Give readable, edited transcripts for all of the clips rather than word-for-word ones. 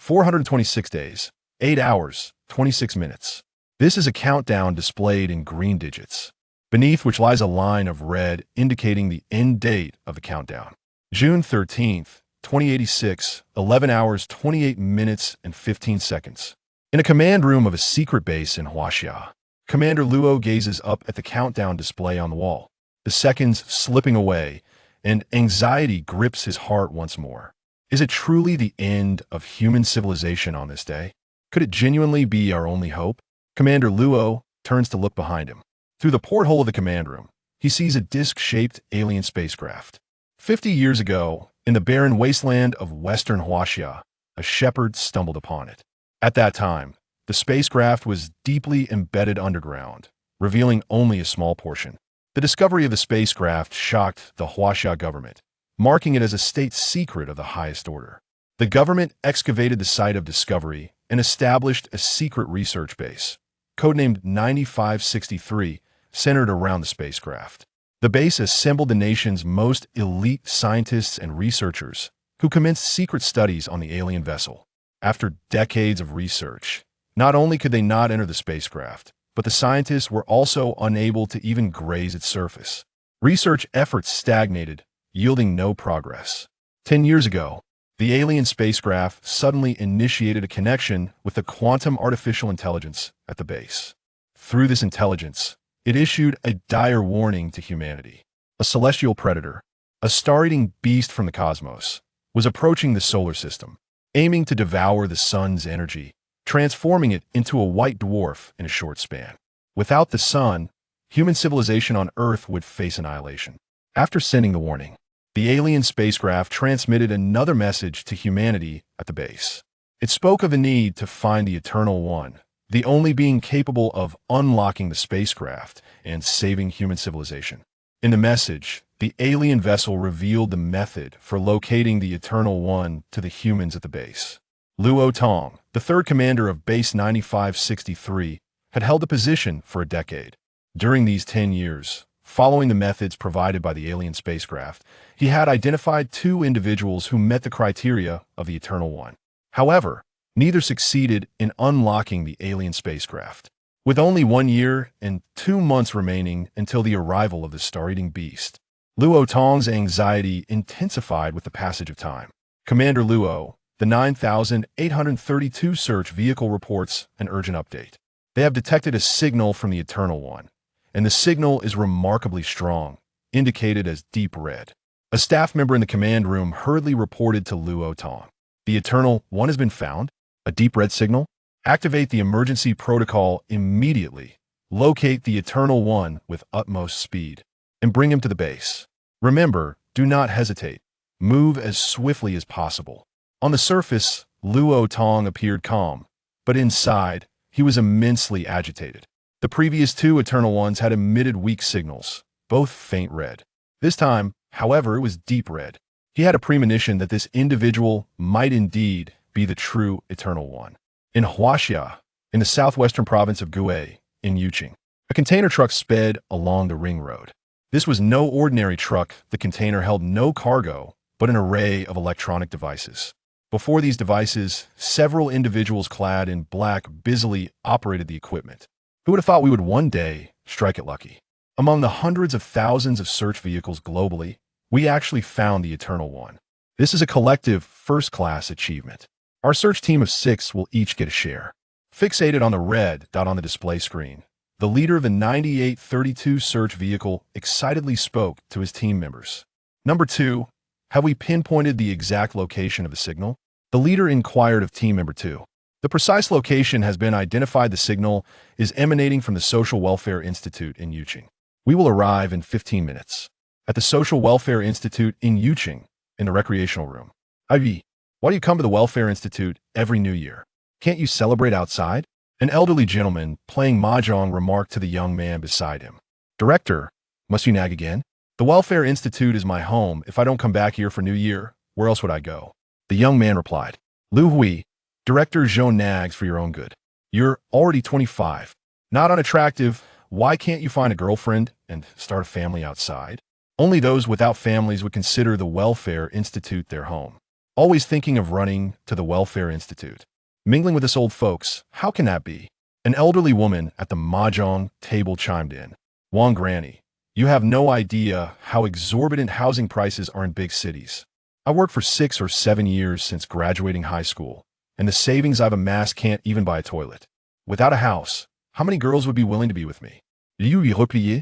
426 days, 8 hours, 26 minutes. This is a countdown displayed in green digits, beneath which lies a line of red indicating the end date of the countdown. June 13th, 2086, 11 hours, 28 minutes, and 15 seconds. In a command room of a secret base in Huaxia, Commander Luo gazes up at the countdown display on the wall, the seconds slipping away, and anxiety grips his heart once more. Is it truly the end of human civilization on this day? Could it genuinely be our only hope? Commander Luo turns to look behind him. Through the porthole of the command room, he sees a disc-shaped alien spacecraft. 50 years ago, in the barren wasteland of western Huaxia, a shepherd stumbled upon it. At that time, the spacecraft was deeply embedded underground, revealing only a small portion. The discovery of the spacecraft shocked the Huaxia government, marking it as a state secret of the highest order. The government excavated the site of discovery and established a secret research base, codenamed 9563, centered around the spacecraft. The base assembled the nation's most elite scientists and researchers who commenced secret studies on the alien vessel. After decades of research, not only could they not enter the spacecraft, but the scientists were also unable to even graze its surface. Research efforts stagnated, yielding no progress. 10 years ago, the alien spacecraft suddenly initiated a connection with the quantum artificial intelligence at the base. Through this intelligence, it issued a dire warning to humanity. A celestial predator, a star-eating beast from the cosmos, was approaching the solar system, aiming to devour the sun's energy, transforming it into a white dwarf in a short span. Without the sun, human civilization on Earth would face annihilation. After sending the warning, the alien spacecraft transmitted another message to humanity at the base. It spoke of the need to find the Eternal One, the only being capable of unlocking the spacecraft and saving human civilization. In the message, the alien vessel revealed the method for locating the Eternal One to the humans at the base. Luo Tong, the third commander of Base 9563, had held the position for a decade. During these 10 years, following the methods provided by the alien spacecraft, he had identified 2 individuals who met the criteria of the Eternal One. However, neither succeeded in unlocking the alien spacecraft. With only 1 year and 2 months remaining until the arrival of the star-eating beast, Luo Tong's anxiety intensified with the passage of time. Commander Luo, the 9,832 search vehicle reports an urgent update. They have detected a signal from the Eternal One, and the signal is remarkably strong, indicated as deep red. A staff member in the command room hurriedly reported to Luo Tong. The Eternal One has been found. A deep red signal? Activate the emergency protocol immediately. Locate the Eternal One with utmost speed and bring him to the base. Remember, do not hesitate. Move as swiftly as possible. On the surface, Luo Tong appeared calm, but inside, he was immensely agitated. The previous 2 Eternal Ones had emitted weak signals, both faint red. This time, however, it was deep red. He had a premonition that this individual might indeed be the true Eternal One. In Huaxia, in the southwestern province of Gue, in Yuqing, a container truck sped along the ring road. This was no ordinary truck. The container held no cargo, but an array of electronic devices. Before these devices, several individuals clad in black busily operated the equipment. Who would have thought we would one day strike it lucky? Among the hundreds of thousands of search vehicles globally, we actually found the Eternal One. This is a collective first-class achievement. Our search team of 6 will each get a share. Fixated on the red dot on the display screen, the leader of the 9832 search vehicle excitedly spoke to his team members. Number 2, have we pinpointed the exact location of the signal? The leader inquired of team member 2. The precise location has been identified. The signal is emanating from the Social Welfare Institute in Yuqing. We will arrive in 15 minutes. At the Social Welfare Institute in Yuqing, in the recreational room. Ivy, why do you come to the Welfare Institute every New Year? Can't you celebrate outside? An elderly gentleman playing mahjong remarked to the young man beside him. Director, must you nag again? The Welfare Institute is my home. If I don't come back here for New Year, where else would I go? The young man replied. Liu Hui, Director Zhou nags for your own good. You're already 25. Not unattractive. Why can't you find a girlfriend and start a family outside? Only those without families would consider the Welfare Institute their home. Always thinking of running to the Welfare Institute. Mingling with us old folks, how can that be? An elderly woman at the mahjong table chimed in. Wong Granny, you have no idea how exorbitant housing prices are in big cities. I worked for 6 or 7 years since graduating high school, and the savings I've amassed can't even buy a toilet. Without a house, how many girls would be willing to be with me? Liu Hui,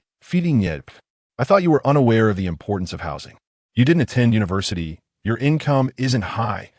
I thought you were unaware of the importance of housing. You didn't attend university, your income isn't high,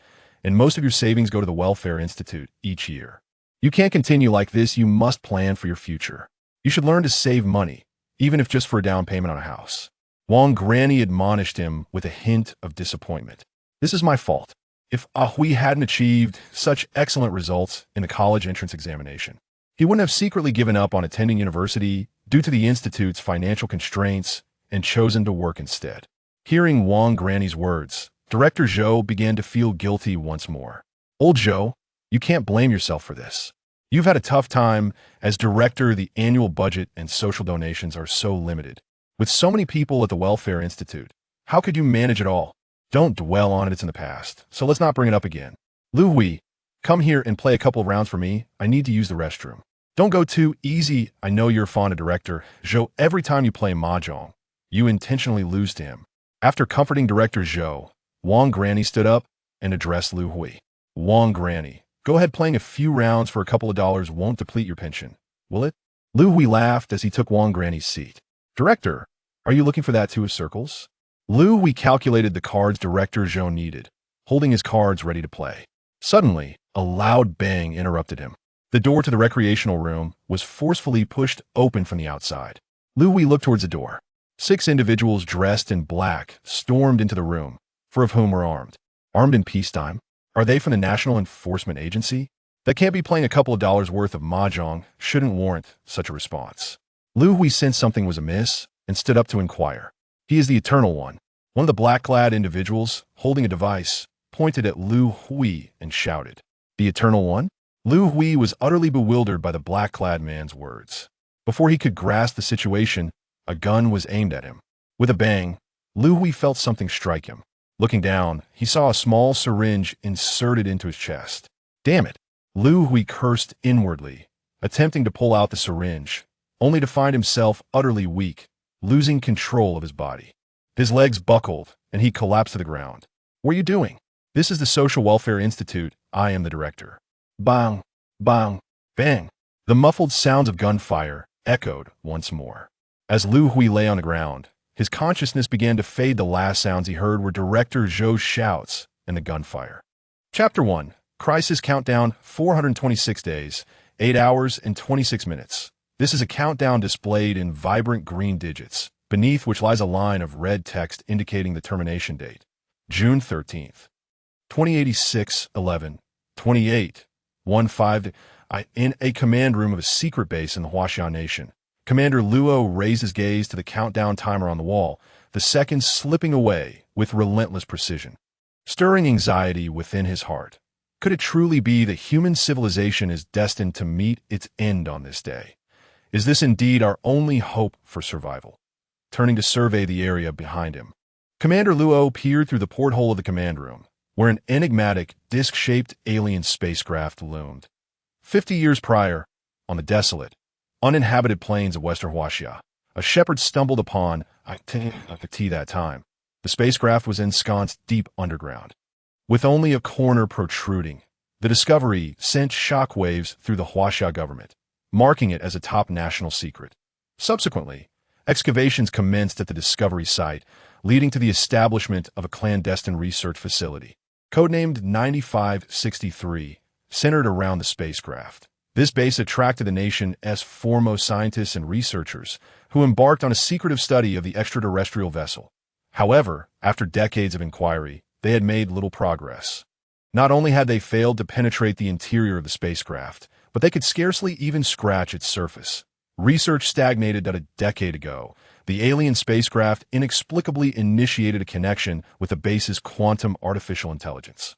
and most of your savings go to the Welfare Institute each year. You can't continue like this. You must plan for your future. You should learn to save money, even if just for a down payment on a house. Wong Granny admonished him with a hint of disappointment. This is my fault. If Hui hadn't achieved such excellent results in the college entrance examination, he wouldn't have secretly given up on attending university due to the institute's financial constraints and chosen to work instead. Hearing Wong Granny's words, Director Zhou began to feel guilty once more. Old Zhou, you can't blame yourself for this. You've had a tough time. As director, the annual budget and social donations are so limited. With so many people at the Welfare Institute, how could you manage it all? Don't dwell on it, it's in the past, so let's not bring it up again. Liu Hui, come here and play a couple of rounds for me. I need to use the restroom. Don't go too easy. I know you're fond of Director Zhou. Every time you play mahjong, you intentionally lose to him. After comforting Director Zhou, Wong Granny stood up and addressed Liu Hui. Wong Granny, go ahead, playing a few rounds for a couple of dollars won't deplete your pension, will it? Liu Hui laughed as he took Wong Granny's seat. Director, are you looking for that two of circles? Liu Hui calculated the cards Director Zhou needed, holding his cards ready to play. Suddenly, a loud bang interrupted him. The door to the recreational room was forcefully pushed open from the outside. Liu Hui looked towards the door. 6 individuals dressed in black stormed into the room, 4 of whom were armed. Armed in peacetime? Are they from the National Enforcement Agency? That can't be playing a couple of dollars worth of mahjong shouldn't warrant such a response. Liu Hui sensed something was amiss and stood up to inquire. He is the Eternal One. One of the black-clad individuals, holding a device, pointed at Liu Hui and shouted. The Eternal One? Liu Hui was utterly bewildered by the black-clad man's words. Before he could grasp the situation, a gun was aimed at him. With a bang, Liu Hui felt something strike him. Looking down, he saw a small syringe inserted into his chest. Damn it! Liu Hui cursed inwardly, attempting to pull out the syringe, only to find himself utterly weak, losing control of his body. His legs buckled, and he collapsed to the ground. What are you doing? This is the Social Welfare Institute. I am the director. Bang! Bang! Bang! The muffled sounds of gunfire echoed once more. As Liu Hui lay on the ground, his consciousness began to fade. The last sounds he heard were Director Zhou's shouts and the gunfire. Chapter 1. Crisis Countdown, 426 days, 8 hours and 26 minutes. This is a countdown displayed in vibrant green digits, beneath which lies a line of red text indicating the termination date. June 13th. 2086, 11, 28, 15. In a command room of a secret base in the Huaxia Nation, Commander Luo raised his gaze to the countdown timer on the wall, the seconds slipping away with relentless precision. Stirring anxiety within his heart. Could it truly be that human civilization is destined to meet its end on this day? Is this indeed our only hope for survival? Turning to survey the area behind him, Commander Luo peered through the porthole of the command room, where an enigmatic, disc-shaped alien spacecraft loomed. 50 years prior, on the desolate, uninhabited plains of Western Huaxia, a shepherd stumbled upon that time. The spacecraft was ensconced deep underground. With only a corner protruding, the discovery sent shockwaves through the Huaxia government, marking it as a top national secret. Subsequently, excavations commenced at the discovery site, leading to the establishment of a clandestine research facility, codenamed 9563, centered around the spacecraft. This base attracted the nation's foremost scientists and researchers, who embarked on a secretive study of the extraterrestrial vessel. However, after decades of inquiry, they had made little progress. Not only had they failed to penetrate the interior of the spacecraft, but they could scarcely even scratch its surface. Research stagnated that a decade ago. The alien spacecraft inexplicably initiated a connection with the base's quantum artificial intelligence.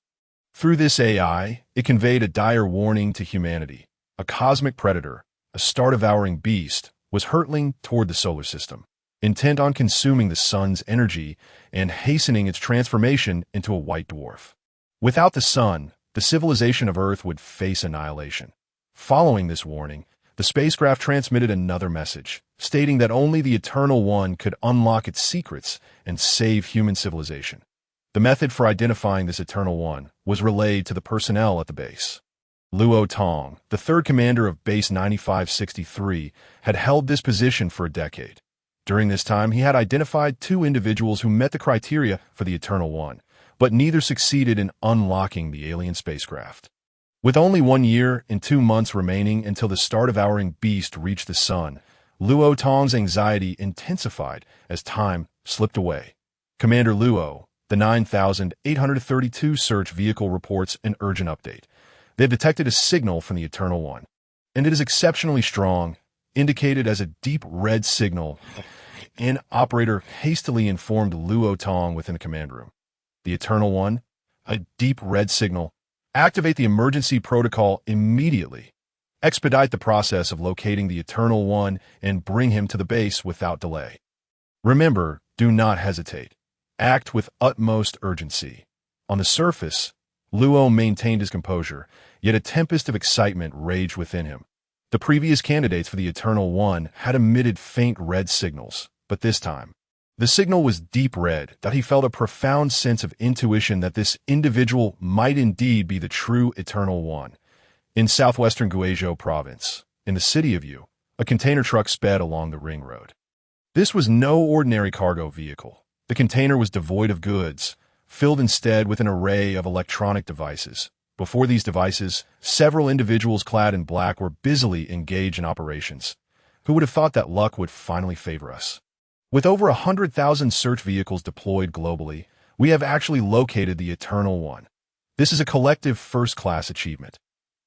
Through this AI, it conveyed a dire warning to humanity. A cosmic predator, a star-devouring beast, was hurtling toward the solar system, intent on consuming the sun's energy and hastening its transformation into a white dwarf. Without the sun, the civilization of Earth would face annihilation. Following this warning, the spacecraft transmitted another message, stating that only the Eternal One could unlock its secrets and save human civilization. The method for identifying this Eternal One was relayed to the personnel at the base. Luo Tong, the third commander of Base 9563, had held this position for a decade. During this time, he had identified two individuals who met the criteria for the Eternal One, but neither succeeded in unlocking the alien spacecraft. With only 1 year and 2 months remaining until the star-devouring beast reached the sun, Luo Tong's anxiety intensified as time slipped away. Commander Luo, the 9832 search vehicle reports an urgent update. They have detected a signal from the Eternal One, and it is exceptionally strong, indicated as a deep red signal. An operator hastily informed Luo Tong within the command room. The Eternal One, a deep red signal. Activate the emergency protocol immediately. Expedite the process of locating the Eternal One and bring him to the base without delay. Remember, do not hesitate. Act with utmost urgency. On the surface, Luo maintained his composure, yet a tempest of excitement raged within him. The previous candidates for the Eternal One had emitted faint red signals, but this time, the signal was deep red, that he felt a profound sense of intuition that this individual might indeed be the true Eternal One. In southwestern Guizhou province, in the city of Yu, a container truck sped along the ring road. This was no ordinary cargo vehicle. The container was devoid of goods, filled instead with an array of electronic devices. Before these devices, several individuals clad in black were busily engaged in operations. Who would have thought that luck would finally favor us? With over 100,000 search vehicles deployed globally, we have actually located the Eternal One. This is a collective first-class achievement.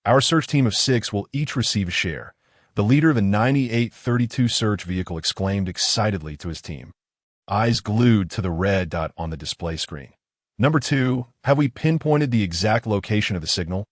Our search team of 6 will each receive a share. The leader of the 9832 search vehicle exclaimed excitedly to his team, eyes glued to the red dot on the display screen. Number 2, have we pinpointed the exact location of the signal?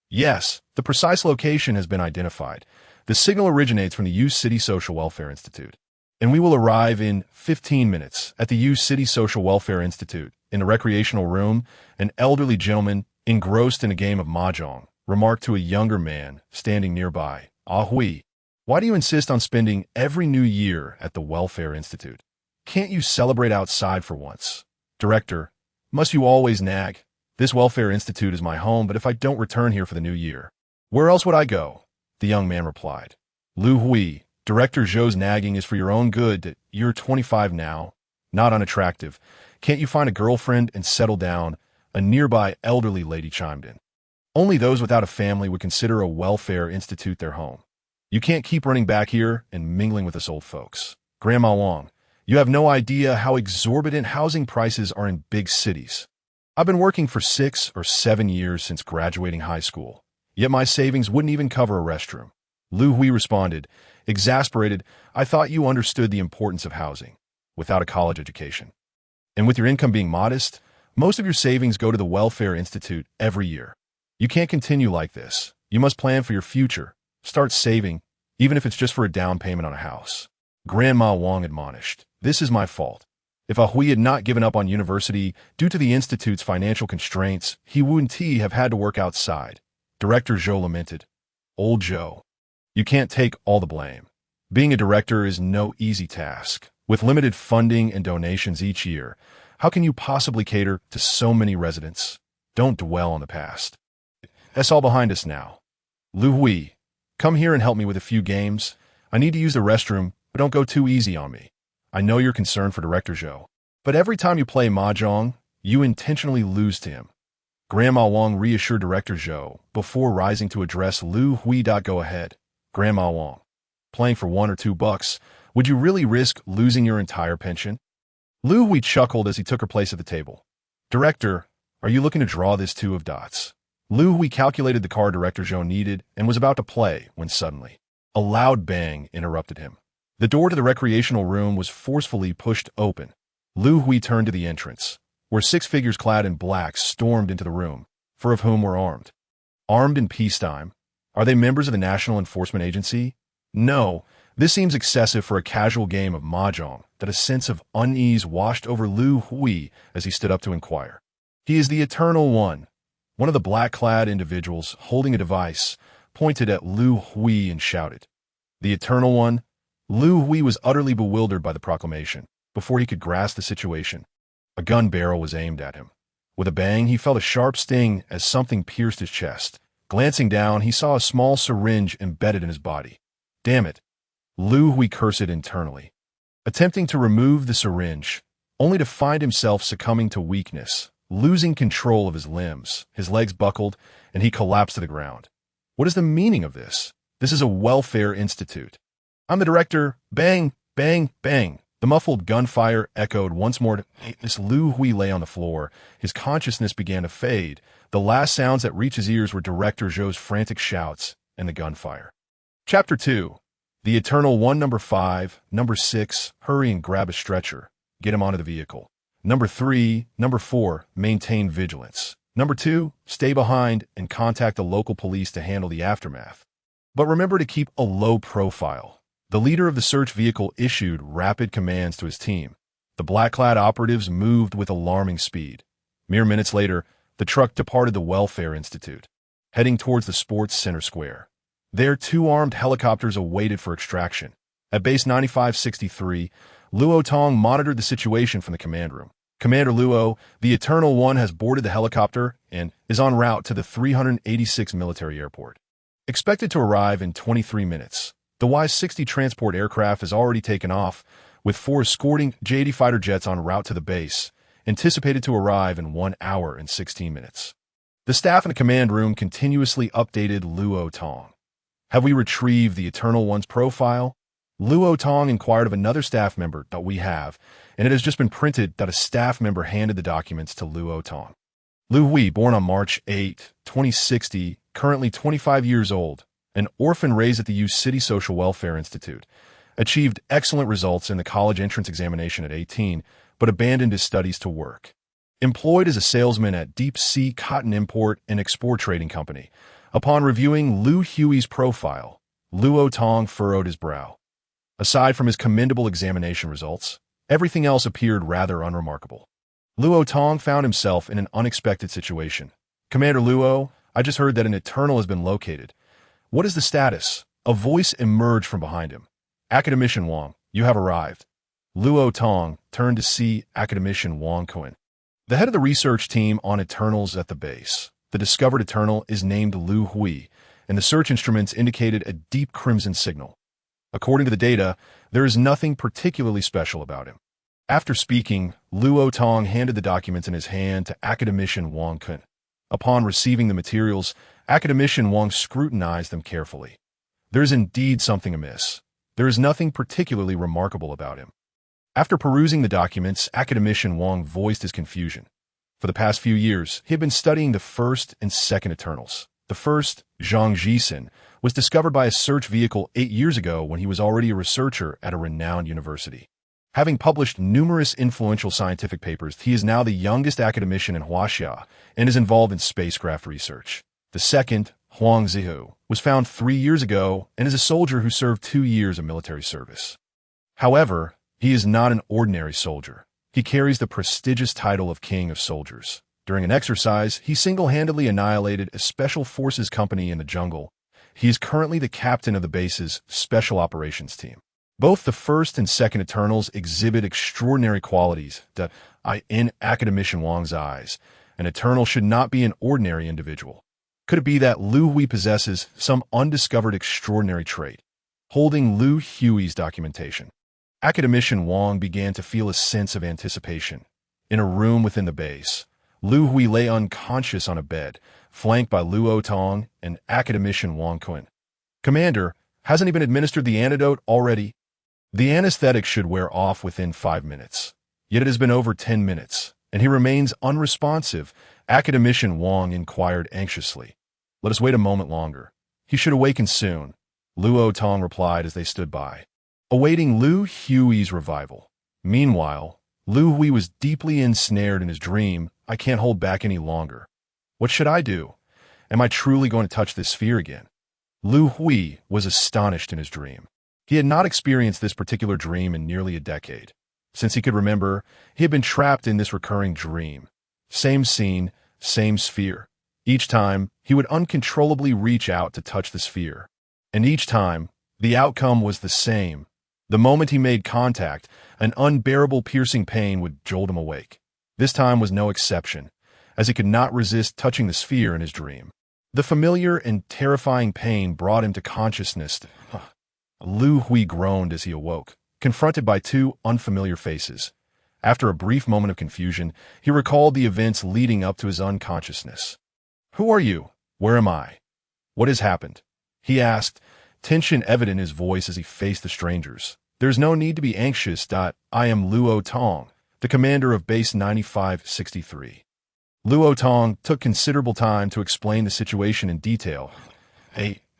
Yes, the precise location has been identified. The signal originates from the Yu City Social Welfare Institute, and we will arrive in 15 minutes at the Yu City Social Welfare Institute. In a recreational room, an elderly gentleman, engrossed in a game of mahjong, remarked to a younger man standing nearby, Hui, why do you insist on spending every new year at the Welfare Institute? Can't you celebrate outside for once? Director, must you always nag? This Welfare Institute is my home, but if I don't return here for the new year, where else would I go? The young man replied. Liu Hui, Director Zhou's nagging is for your own good. You're 25 now, not unattractive. Can't you find a girlfriend and settle down? A nearby elderly lady chimed in. Only those without a family would consider a welfare institute their home. You can't keep running back here and mingling with us old folks. Grandma Wong, you have no idea how exorbitant housing prices are in big cities. I've been working for 6 or 7 years since graduating high school, yet my savings wouldn't even cover a restroom. Liu Hui responded, exasperated, I thought you understood the importance of housing, without a college education. And with your income being modest, most of your savings go to the Welfare Institute every year. You can't continue like this. You must plan for your future. Start saving, even if it's just for a down payment on a house. Grandma Wong admonished, this is my fault. If Hui had not given up on university due to the institute's financial constraints, he wouldn't have had to work outside. Director Zhou lamented, Old Zhou, you can't take all the blame. Being a director is no easy task. With limited funding and donations each year, how can you possibly cater to so many residents? Don't dwell on the past. That's all behind us now. Liu Hui, come here and help me with a few games. I need to use the restroom, but don't go too easy on me. I know you're concerned for Director Zhou, but every time you play mahjong, you intentionally lose to him. Grandma Wong reassured Director Zhou before rising to address Liu Hui. Go ahead. Grandma Wong, playing for $1 or $2, would you really risk losing your entire pension? Liu Hui chuckled as he took her place at the table. Director, are you looking to draw this 2 of dots? Liu Hui calculated the card Director Zhou needed and was about to play when suddenly, a loud bang interrupted him. The door to the recreational room was forcefully pushed open. Liu Hui turned to the entrance, where 6 figures clad in black stormed into the room, 4 of whom were armed. Armed in peacetime? Are they members of the National Enforcement Agency? No, this seems excessive for a casual game of mahjong. That a sense of unease washed over Liu Hui as he stood up to inquire. He is the Eternal One. One of the black-clad individuals, holding a device, pointed at Liu Hui and shouted, "The Eternal One." Liu Hui was utterly bewildered by the proclamation. Before he could grasp the situation, a gun barrel was aimed at him. With a bang, he felt a sharp sting as something pierced his chest. Glancing down, he saw a small syringe embedded in his body. "Damn it!" Liu Hui cursed internally. Attempting to remove the syringe, only to find himself succumbing to weakness, losing control of his limbs, his legs buckled, and he collapsed to the ground. What is the meaning of this? This is a welfare institute. "I'm the director." Bang, bang, bang. The muffled gunfire echoed once more. As Liu Hui lay on the floor, his consciousness began to fade. The last sounds that reached his ears were Director Zhou's frantic shouts and the gunfire. Chapter 2. The Eternal One. Number 5. Number 6. Hurry and grab a stretcher. Get him onto the vehicle. Number 3. Number 4. Maintain vigilance. Number 2. Stay behind and contact the local police to handle the aftermath. But remember to keep a low profile. The leader of the search vehicle issued rapid commands to his team. The black-clad operatives moved with alarming speed. Mere minutes later, the truck departed the Welfare Institute, heading towards the Sports Center Square. There, 2 armed helicopters awaited for extraction. At Base 9563, Luo Tong monitored the situation from the command room. "Commander Luo, the Eternal One has boarded the helicopter and is en route to the 386 military airport. Expected to arrive in 23 minutes. The Y-60 transport aircraft has already taken off, with 4 escorting J-80 fighter jets en route to the base, anticipated to arrive in 1 hour and 16 minutes. The staff in the command room continuously updated Luo Tong. "Have we retrieved the Eternal One's profile?" Luo Tong inquired of another staff member. "We have, and it has just been printed." A staff member handed the documents to Luo Tong. Liu Hui, born on March 8, 2060, currently 25 years old, an orphan raised at the U City Social Welfare Institute, achieved excellent results in the college entrance examination at 18, but abandoned his studies to work. Employed as a salesman at Deep Sea Cotton Import and Export Trading Company, upon reviewing Liu Hui's profile, Luo Tong furrowed his brow. Aside from his commendable examination results, everything else appeared rather unremarkable. Luo Tong found himself in an unexpected situation. "Commander Luo, I just heard that an Eternal has been located. What is the status?" A voice emerged from behind him. "Academician Wang, you have arrived." Luo Tong turned to see Academician Wang Kun, the head of the research team on Eternals at the base. The discovered Eternal is named Liu Hui, and the search instruments indicated a deep crimson signal. According to the data, there is nothing particularly special about him. After speaking, Luo Tong handed the documents in his hand to Academician Wang Kun. Upon receiving the materials, Academician Wang scrutinized them carefully. There is indeed something amiss. There is nothing particularly remarkable about him. After perusing the documents, Academician Wang voiced his confusion. For the past few years, he had been studying the first and second Eternals. The first, Zhang Jisin, was discovered by a search vehicle 8 years ago when he was already a researcher at a renowned university. Having published numerous influential scientific papers, he is now the youngest academician in Huaxia and is involved in spacecraft research. The second, Huang Zihu, was found 3 years ago and is a soldier who served 2 years of military service. However, he is not an ordinary soldier. He carries the prestigious title of King of Soldiers. During an exercise, he single-handedly annihilated a special forces company in the jungle. He is currently the captain of the base's Special Operations Team. Both the first and second Eternals exhibit extraordinary qualities that, in Academician Wang's eyes, an Eternal should not be an ordinary individual. Could it be that Liu Hui possesses some undiscovered extraordinary trait? Holding Liu Hui's documentation, Academician Wang began to feel a sense of anticipation. In a room within the base, Liu Hui lay unconscious on a bed, flanked by Luo Tong and Academician Wang Kun. "Commander, hasn't he been administered the antidote already?" "The anesthetic should wear off within 5 minutes. Yet it has been over 10 minutes, and he remains unresponsive," Academician Wang inquired anxiously. "Let us wait a moment longer. He should awaken soon," Luo Tong replied as they stood by, awaiting Liu Hui's revival. Meanwhile, Liu Hui was deeply ensnared in his dream. "I can't hold back any longer. What should I do? Am I truly going to touch this sphere again?" Liu Hui was astonished in his dream. He had not experienced this particular dream in nearly a decade. Since he could remember, he had been trapped in this recurring dream. Same scene, same sphere. Each time, he would uncontrollably reach out to touch the sphere. And each time, the outcome was the same. The moment he made contact, an unbearable piercing pain would jolt him awake. This time was no exception, as he could not resist touching the sphere in his dream. The familiar and terrifying pain brought him to consciousness. Liu Hui groaned as he awoke, confronted by two unfamiliar faces. After a brief moment of confusion, he recalled the events leading up to his unconsciousness. "Who are you? Where am I? What has happened?" he asked, tension evident in his voice as he faced the strangers. "There's no need to be anxious. I am Luo Tong, the commander of Base 9563. Luo Tong took considerable time to explain the situation in detail.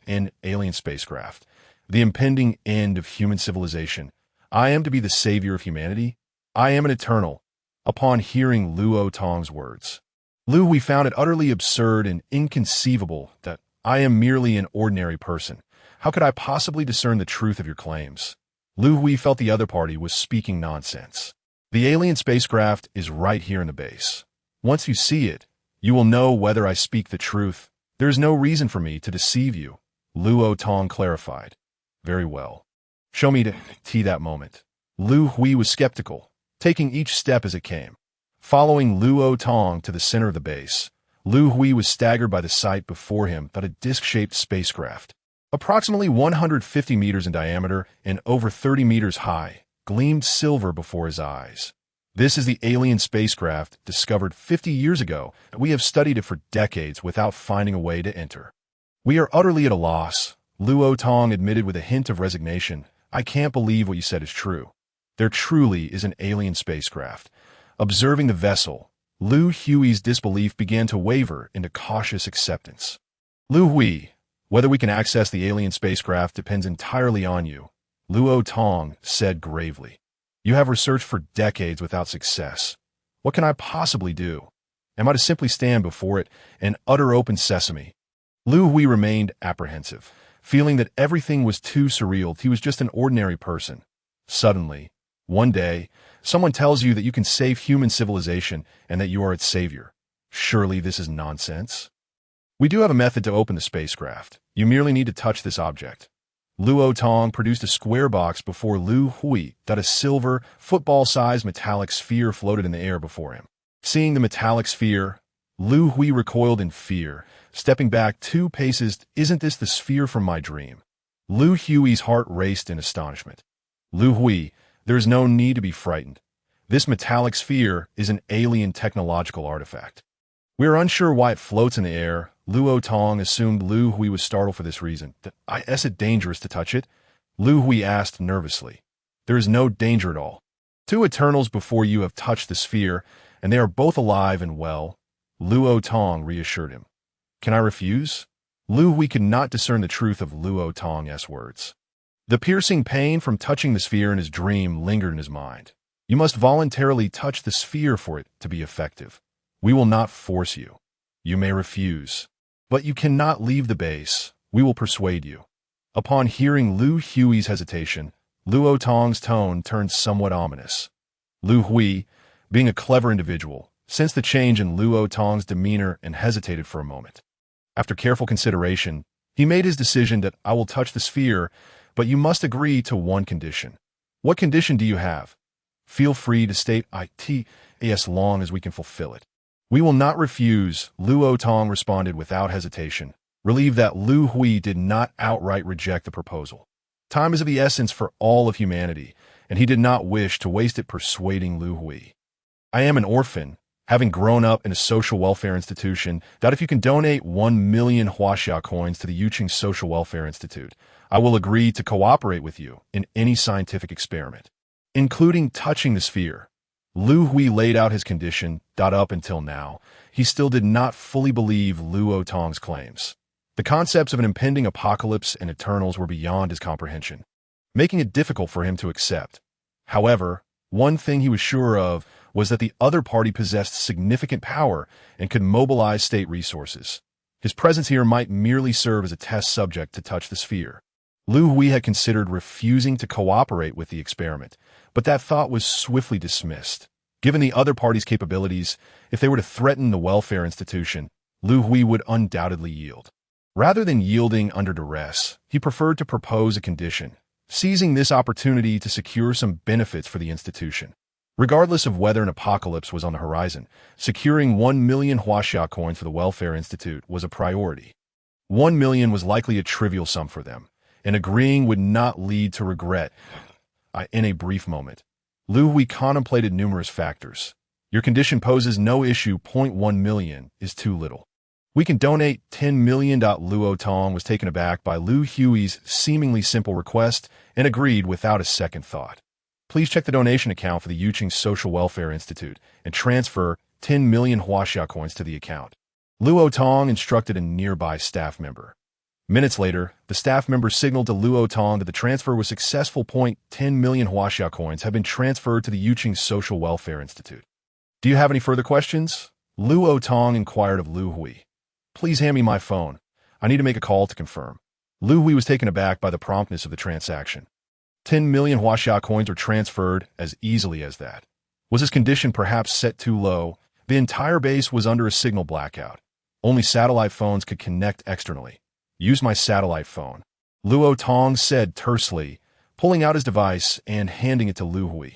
An alien spacecraft. The impending end of human civilization. I am to be the savior of humanity. I am an eternal." Upon hearing Luo Tong's words, Liu Hui found it utterly absurd and inconceivable that I am merely an ordinary person. How could I possibly discern the truth of your claims? Liu Hui felt the other party was speaking nonsense. The alien spacecraft is right here in the base. Once you see it, you will know whether I speak the truth. There is no reason for me to deceive you, Luo Tong clarified. Very well. Show me that moment. Liu Hui was skeptical, taking each step as it came. Following Luo Tong to the center of the base, Liu Hui was staggered by the sight before him that a disc-shaped spacecraft, approximately 150 meters in diameter and over 30 meters high, gleamed silver before his eyes. This is the alien spacecraft discovered 50 years ago, and we have studied it for decades without finding a way to enter. We are utterly at a loss, Luo Tong admitted with a hint of resignation. I can't believe what you said is true. There truly is an alien spacecraft. Observing the vessel, Liu Hui's disbelief began to waver into cautious acceptance. Liu Hui, whether we can access the alien spacecraft depends entirely on you, Luo Tong said gravely. You have researched for decades without success. What can I possibly do? Am I to simply stand before it and utter open sesame? Liu Hui remained apprehensive, feeling that everything was too surreal. He was just an ordinary person. Suddenly, one day, someone tells you that you can save human civilization and that you are its savior. Surely this is nonsense. We do have a method to open the spacecraft. You merely need to touch this object. Luo Tong produced a square box before Liu Hui that a silver, football-sized metallic sphere floated in the air before him. Seeing the metallic sphere, Liu Hui recoiled in fear, stepping back 2 paces. Isn't this the sphere from my dream? Liu Hui's heart raced in astonishment. Liu Hui, there is no need to be frightened. This metallic sphere is an alien technological artifact. We are unsure why it floats in the air. Luo Tong assumed Liu Hui was startled for this reason. Is it dangerous to touch it? Liu Hui asked nervously. There is no danger at all. 2 Eternals before you have touched the sphere, and they are both alive and well, Luo Tong reassured him. Can I refuse? Liu Hui could not discern the truth of Luo Tong's words. The piercing pain from touching the sphere in his dream lingered in his mind. You must voluntarily touch the sphere for it to be effective. We will not force you. You may refuse. But you cannot leave the base. We will persuade you. Upon hearing Liu Hui's hesitation, Luo Tong's tone turned somewhat ominous. Liu Hui, being a clever individual, sensed the change in Luo Tong's demeanor and hesitated for a moment. After careful consideration, he made his decision that I will touch the sphere, but you must agree to one condition. What condition do you have? Feel free to state it as long as we can fulfill it. We will not refuse, Luo Tong responded without hesitation, relieved that Liu Hui did not outright reject the proposal. Time is of the essence for all of humanity, and he did not wish to waste it persuading Liu Hui. I am an orphan, having grown up in a social welfare institution, that if you can donate 1 million Huaxia coins to the Yuqing Social Welfare Institute, I will agree to cooperate with you in any scientific experiment, including touching the sphere. Liu Hui laid out his condition. Up until now, he still did not fully believe Luo Tong's claims. The concepts of an impending apocalypse and Eternals were beyond his comprehension, making it difficult for him to accept. However, one thing he was sure of was that the other party possessed significant power and could mobilize state resources. His presence here might merely serve as a test subject to touch the sphere. Liu Hui had considered refusing to cooperate with the experiment, but that thought was swiftly dismissed. Given the other party's capabilities, if they were to threaten the welfare institution, Liu Hui would undoubtedly yield. Rather than yielding under duress, he preferred to propose a condition, seizing this opportunity to secure some benefits for the institution. Regardless of whether an apocalypse was on the horizon, securing 1 million Huaxia coins for the Welfare Institute was a priority. 1 million was likely a trivial sum for them, and agreeing would not lead to regret. In a brief moment, Liu Hui contemplated numerous factors. Your condition poses no issue. 1 million is too little. We can donate 10 million. Luo Tong was taken aback by Liu Hui's seemingly simple request and agreed without a second thought. Please check the donation account for the Yuqing Social Welfare Institute and transfer 10 million Huaxia coins to the account. Luo Tong instructed a nearby staff member. Minutes later, the staff member signaled to Luo Tong that the transfer was successful. 10 million Huaxia coins have been transferred to the Yuqing Social Welfare Institute. Do you have any further questions? Luo Tong inquired of Liu Hui. Please hand me my phone. I need to make a call to confirm. Liu Hui was taken aback by the promptness of the transaction. 10 million Huaxia coins are transferred as easily as that. Was his condition perhaps set too low? The entire base was under a signal blackout. Only satellite phones could connect externally. Use my satellite phone, Luo Tong said tersely, pulling out his device and handing it to Liu Hui.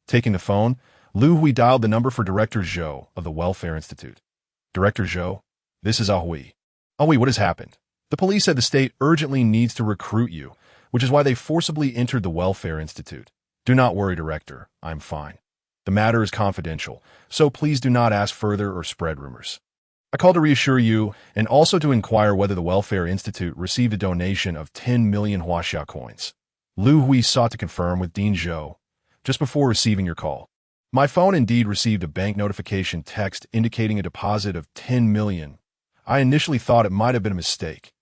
Taking the phone, Liu Hui dialed the number for Director Zhou of the Welfare Institute. Director Zhou, this is Hui. Hui, what has happened? The police said the state urgently needs to recruit you, which is why they forcibly entered the Welfare Institute. Do not worry, Director. I'm fine. The matter is confidential, so please do not ask further or spread rumors. I called to reassure you and also to inquire whether the Welfare Institute received a donation of 10 million Huaxia coins. Liu Hui sought to confirm with Dean Zhou just before receiving your call. My phone indeed received a bank notification text indicating a deposit of 10 million. I initially thought it might have been a mistake.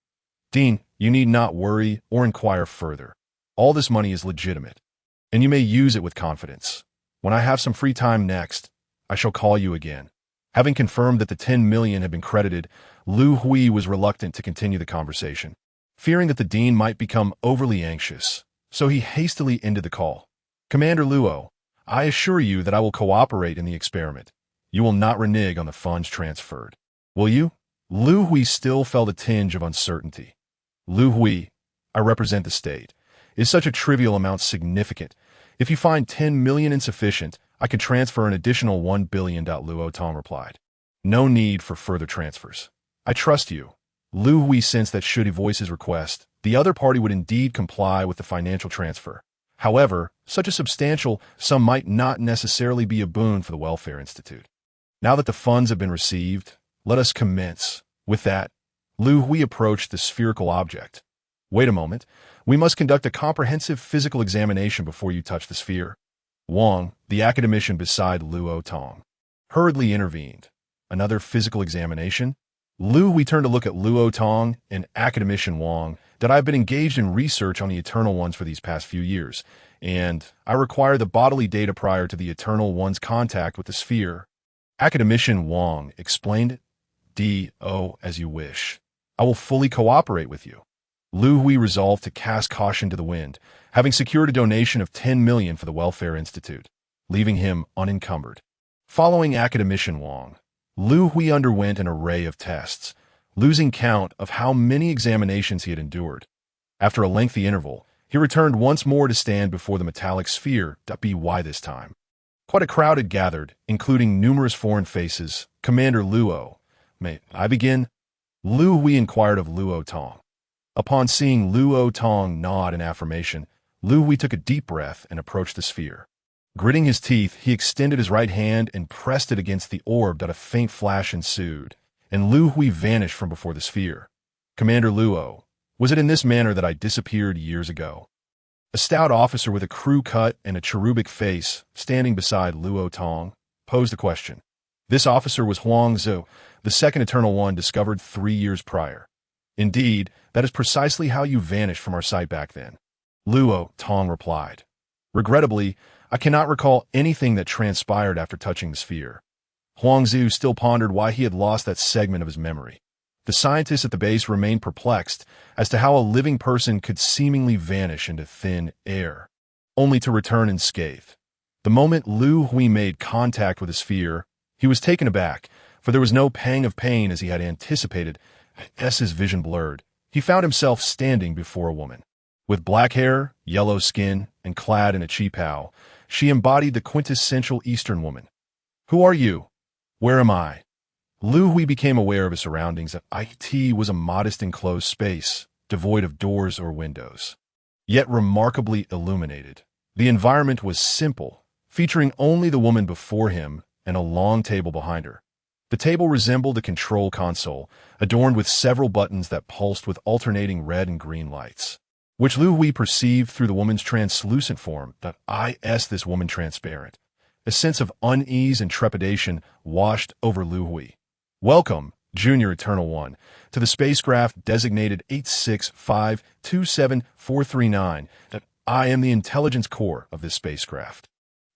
Dean, you need not worry or inquire further. All this money is legitimate, and you may use it with confidence. When I have some free time next, I shall call you again. Having confirmed that the 10 million had been credited, Liu Hui was reluctant to continue the conversation, fearing that the dean might become overly anxious, so he hastily ended the call. Commander Luo, I assure you that I will cooperate in the experiment. You will not renege on the funds transferred. Will you? Liu Hui still felt a tinge of uncertainty. Liu Hui, I represent the state. Is such a trivial amount significant? If you find 10 million insufficient, I can transfer an additional 1 billion. Luo Tong replied. No need for further transfers. I trust you. Liu Hui sensed that should he voice his request, the other party would indeed comply with the financial transfer. However, such a substantial sum might not necessarily be a boon for the Welfare Institute. Now that the funds have been received, let us commence. With that, Liu Hui approached the spherical object. Wait a moment. We must conduct a comprehensive physical examination before you touch the sphere. Wang, the academician beside Luo Tong, hurriedly intervened. Another physical examination? Liu Hui turned to look at Luo Tong and academician Wang that I've been engaged in research on the Eternal Ones for these past few years, and I require the bodily data prior to the Eternal One's contact with the sphere. Academician Wang explained it. As you wish. I will fully cooperate with you. Liu Hui resolved to cast caution to the wind, having secured a donation of 10 million for the Welfare Institute, leaving him unencumbered. Following academician Wang, Liu Hui underwent an array of tests, losing count of how many examinations he had endured. After a lengthy interval, he returned once more to stand before the metallic sphere. Why this time? Quite a crowd had gathered, including numerous foreign faces. Commander Luo, may I begin? Liu Hui inquired of Luo Tong. Upon seeing Luo Tong nod in affirmation, Liu Hui took a deep breath and approached the sphere. Gritting his teeth, he extended his right hand and pressed it against the orb. A faint flash ensued, and Liu Hui vanished from before the sphere. Commander Luo, was it in this manner that I disappeared years ago? A stout officer with a crew cut and a cherubic face, standing beside Luo Tong, posed a question. This officer was Huang Zhou, the second Eternal One discovered 3 years prior. Indeed, that is precisely how you vanished from our sight back then. Luo Tong replied. Regrettably, I cannot recall anything that transpired after touching the sphere. Huang Zhou still pondered why he had lost that segment of his memory. The scientists at the base remained perplexed as to how a living person could seemingly vanish into thin air, only to return unscathed. The moment Liu Hui made contact with the sphere, he was taken aback, for there was no pang of pain as he had anticipated. As his vision blurred, he found himself standing before a woman. With black hair, yellow skin, and clad in a qipao, she embodied the quintessential Eastern woman. "Who are you? Where am I?" Liu Hui became aware of his surroundings. It was a modest enclosed space, devoid of doors or windows, yet remarkably illuminated. The environment was simple, featuring only the woman before him and a long table behind her. The table resembled a control console, adorned with several buttons that pulsed with alternating red and green lights, which Liu Hui perceived through the woman's translucent form. This woman transparent. A sense of unease and trepidation washed over Liu Hui. "Welcome, Junior Eternal One, to the spacecraft designated 865-27439. I am the intelligence core of this spacecraft.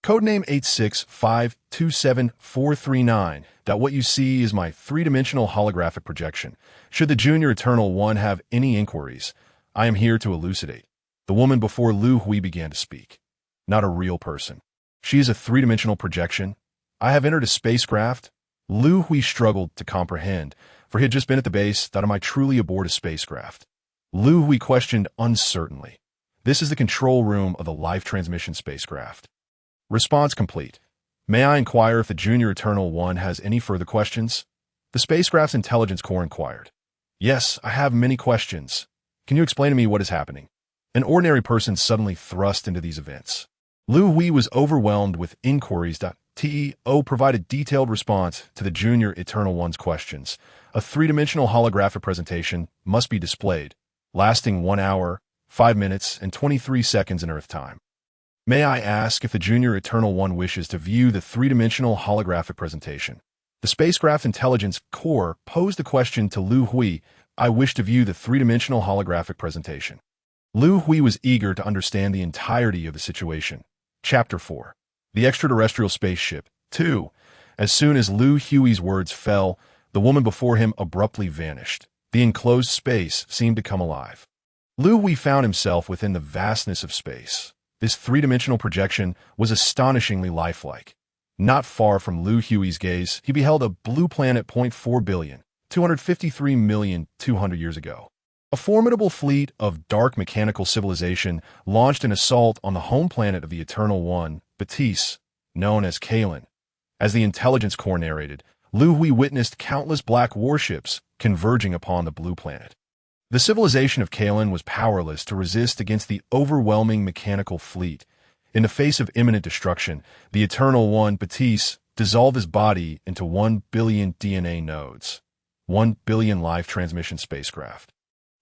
Codename 865-27439. What you see is my three-dimensional holographic projection. Should the Junior Eternal One have any inquiries, I am here to elucidate." The woman before Liu Hui began to speak. "Not a real person. She is a three-dimensional projection. I have entered a spacecraft." Liu Hui struggled to comprehend, for he had just been at the base. "Am I truly aboard a spacecraft?" Liu Hui questioned uncertainly. "This is the control room of the life transmission spacecraft." Response complete. "May I inquire if the Junior Eternal One has any further questions?" The spacecraft's intelligence core inquired. "Yes, I have many questions. Can you explain to me what is happening?" An ordinary person suddenly thrust into these events. Liu Hui was overwhelmed with inquiries. TEO provided detailed response to the Junior Eternal One's questions. A three-dimensional holographic presentation must be displayed, lasting 1 hour, 5 minutes, and 23 seconds in Earth time. May I ask if the Junior Eternal One wishes to view the three-dimensional holographic presentation? The spacecraft intelligence core posed the question to Liu Hui. "I wish to view the three-dimensional holographic presentation." Liu Hui was eager to understand the entirety of the situation. Chapter 4. The Extraterrestrial Spaceship. 2. As soon as Liu Hui's words fell, the woman before him abruptly vanished. The enclosed space seemed to come alive. Liu Hui found himself within the vastness of space. This three-dimensional projection was astonishingly lifelike. Not far from Liu Hui's gaze, he beheld a blue planet 253,200 years ago. A formidable fleet of dark mechanical civilization launched an assault on the home planet of the Eternal One, Batiste, known as Kalen. As the intelligence core narrated, Liu Hui witnessed countless black warships converging upon the blue planet. The civilization of Kalen was powerless to resist against the overwhelming mechanical fleet. In the face of imminent destruction, the Eternal One, Batiste, dissolved his body into 1 billion DNA nodes, 1 billion life transmission spacecraft.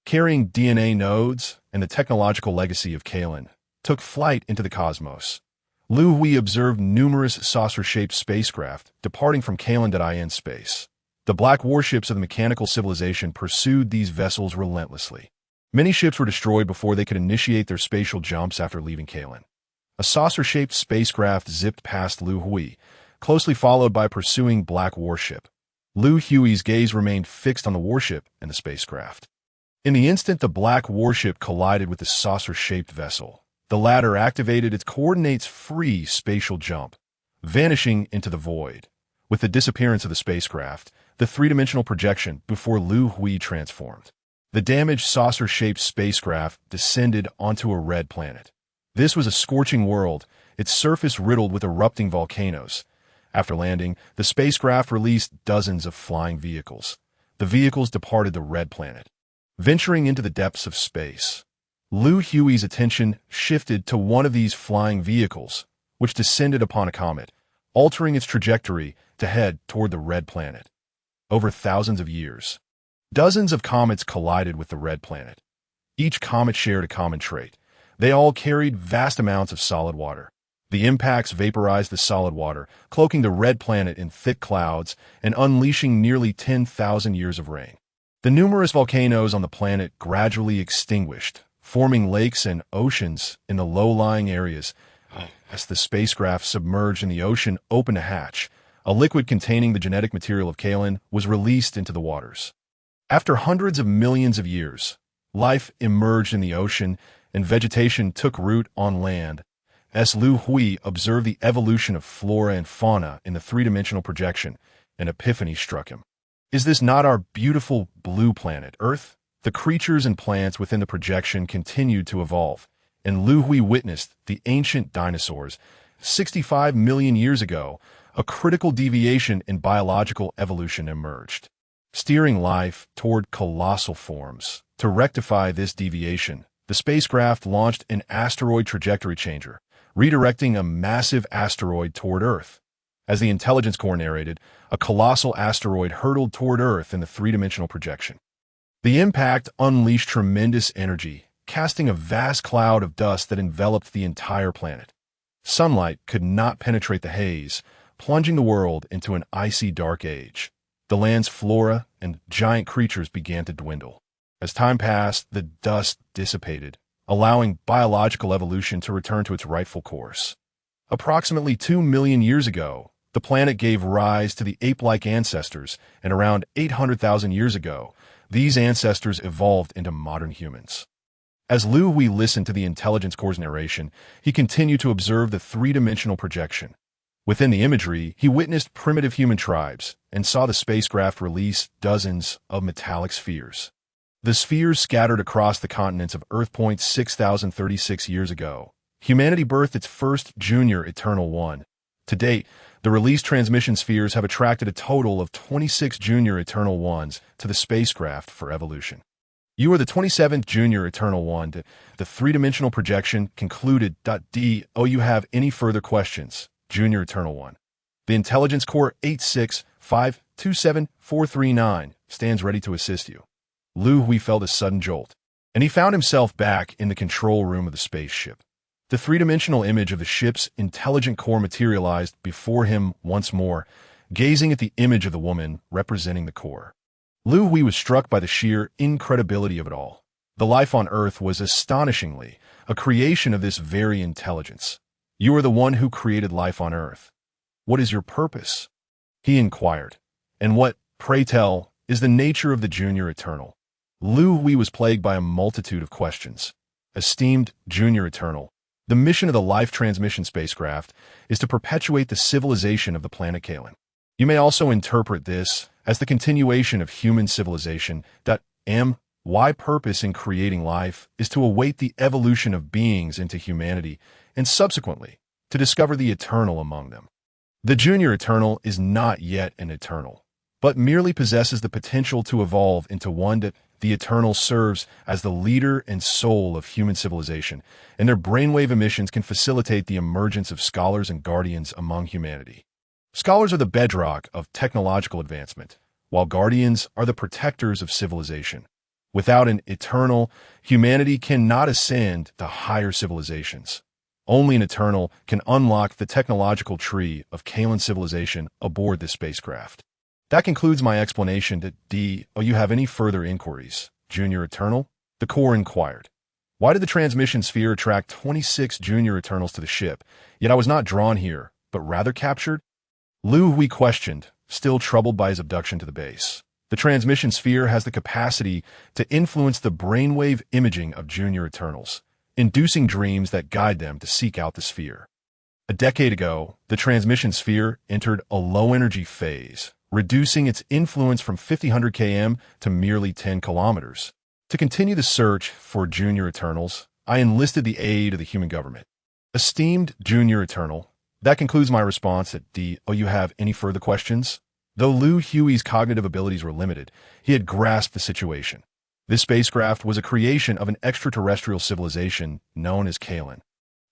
Carrying DNA nodes and the technological legacy of Kalen, took flight into the cosmos. Liu Hui observed numerous saucer-shaped spacecraft departing from Kalen.in space. The black warships of the mechanical civilization pursued these vessels relentlessly. Many ships were destroyed before they could initiate their spatial jumps after leaving Kalen. A saucer-shaped spacecraft zipped past Liu Hui, closely followed by a pursuing black warship. Liu Hui's gaze remained fixed on the warship and the spacecraft. In the instant the black warship collided with the saucer-shaped vessel, the latter activated its coordinates-free spatial jump, vanishing into the void. With the disappearance of the spacecraft, the three-dimensional projection before Liu Hui transformed. The damaged saucer-shaped spacecraft descended onto a red planet. This was a scorching world, its surface riddled with erupting volcanoes. After landing, the spacecraft released dozens of flying vehicles. The vehicles departed the red planet. Venturing into the depths of space, Liu Hui's attention shifted to one of these flying vehicles, which descended upon a comet, altering its trajectory to head toward the red planet. Over thousands of years, dozens of comets collided with the red planet. Each comet shared a common trait. They all carried vast amounts of solid water. The impacts vaporized the solid water, cloaking the red planet in thick clouds and unleashing nearly 10,000 years of rain. The numerous volcanoes on the planet gradually extinguished, forming lakes and oceans in the low-lying areas. As the spacecraft submerged in the ocean opened a hatch, a liquid containing the genetic material of Kalen was released into the waters. After hundreds of millions of years, life emerged in the ocean and vegetation took root on land. As Liu Hui observed the evolution of flora and fauna in the three-dimensional projection, An epiphany struck him. Is this not our beautiful blue planet, Earth? The creatures and plants within the projection continued to evolve, and Liu Hui witnessed the ancient dinosaurs. 65 million years ago, a critical deviation in biological evolution emerged, steering life toward colossal forms. To rectify this deviation, the spacecraft launched an asteroid trajectory changer, redirecting a massive asteroid toward Earth. As the intelligence core narrated, a colossal asteroid hurtled toward Earth in the three-dimensional projection. The impact unleashed tremendous energy, casting a vast cloud of dust that enveloped the entire planet. Sunlight could not penetrate the haze, plunging the world into an icy dark age. The land's flora and giant creatures began to dwindle. As time passed, the dust dissipated, allowing biological evolution to return to its rightful course. Approximately 2 million years ago, the planet gave rise to the ape-like ancestors, and around 800,000 years ago, these ancestors evolved into modern humans. As Liu Hui listened to the intelligence core's narration, he continued to observe the three-dimensional projection. Within the imagery, he witnessed primitive human tribes and saw the spacecraft release dozens of metallic spheres. The spheres scattered across the continents of Earth. 6,036 years ago, humanity birthed its first junior eternal one. To date, the released transmission spheres have attracted a total of 26 junior eternal ones to the spacecraft for evolution. You are the 27th junior eternal one. The three-dimensional projection concluded. Do you have any further questions, junior eternal one? The intelligence core 865274439 stands ready to assist you. Liu Hui felt a sudden jolt, and he found himself back in the control room of the spaceship. The three-dimensional image of the ship's intelligent core materialized before him once more, gazing at the image of the woman representing the core. Liu Hui was struck by the sheer incredibility of it all. The life on Earth was astonishingly a creation of this very intelligence. You are the one who created life on Earth. What is your purpose? He inquired. And what, pray tell, is the nature of the junior eternal? Liu Hui was plagued by a multitude of questions. Esteemed junior eternal, the mission of the life transmission spacecraft is to perpetuate the civilization of the planet Kalen. You may also interpret this as the continuation of human civilization. My purpose in creating life is to await the evolution of beings into humanity and subsequently to discover the eternal among them. The junior eternal is not yet an eternal, but merely possesses the potential to evolve into one. That the eternal serves as the leader and soul of human civilization, and their brainwave emissions can facilitate the emergence of scholars and guardians among humanity. Scholars are the bedrock of technological advancement, while guardians are the protectors of civilization. Without an eternal, humanity cannot ascend to higher civilizations. Only an eternal can unlock the technological tree of Kalen civilization aboard this spacecraft. That concludes my explanation. Do you have any further inquiries, junior eternal? The core inquired. Why did the transmission sphere attract 26 junior eternals to the ship, yet I was not drawn here, but rather captured? Liu Hui questioned, still troubled by his abduction to the base. The transmission sphere has the capacity to influence the brainwave imaging of junior eternals, inducing dreams that guide them to seek out the sphere. A decade ago, the transmission sphere entered a low-energy phase, reducing its influence from 500 km to merely 10 kilometers. To continue the search for junior eternals, I enlisted the aid of the human government. Esteemed junior eternal, that concludes my response. Do you have any further questions? Though Liu Hui's cognitive abilities were limited, he had grasped the situation. This spacecraft was a creation of an extraterrestrial civilization known as Kalen,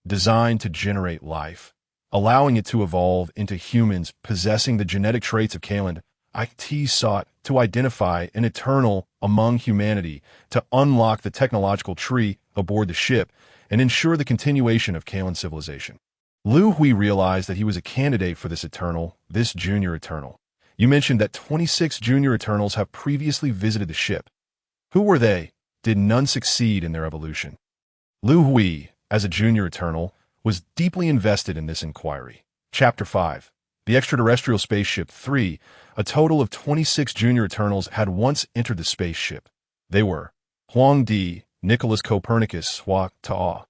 designed to generate life, allowing it to evolve into humans possessing the genetic traits of Kalen. IT sought to identify an eternal among humanity to unlock the technological tree aboard the ship and ensure the continuation of Kalen civilization. Liu Hui realized that he was a candidate for this eternal, this junior eternal. You mentioned that 26 junior eternals have previously visited the ship. Who were they? Did none succeed in their evolution? Liu Hui, as a junior eternal, was deeply invested in this inquiry. Chapter 5. The Extraterrestrial Spaceship 3, a total of 26 junior eternals had once entered the spaceship. They were Huang Di, Nicholas Copernicus, Hua Ta,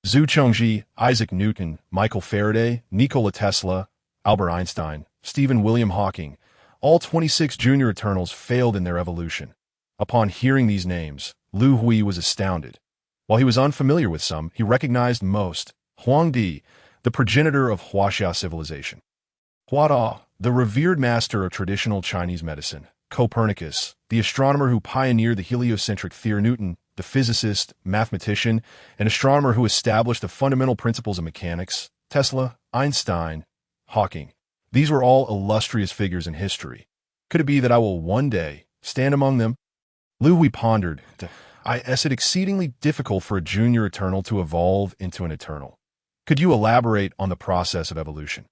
Zhu Chongji, Isaac Newton, Michael Faraday, Nikola Tesla, Albert Einstein, Stephen William Hawking, All 26 junior Eternals failed in their evolution. Upon hearing these names, Liu Hui was astounded. While he was unfamiliar with some, he recognized most. Huangdi, the progenitor of Huaxia civilization. Huada, the revered master of traditional Chinese medicine. Copernicus, the astronomer who pioneered the heliocentric theory. Newton, the physicist, mathematician, and astronomer who established the fundamental principles of mechanics. Tesla, Einstein, Hawking. These were all illustrious figures in history. Could it be that I will one day stand among them? Liu Hui pondered. I it exceedingly difficult for a junior Eternal to evolve into an Eternal. Could you elaborate on the process of evolution?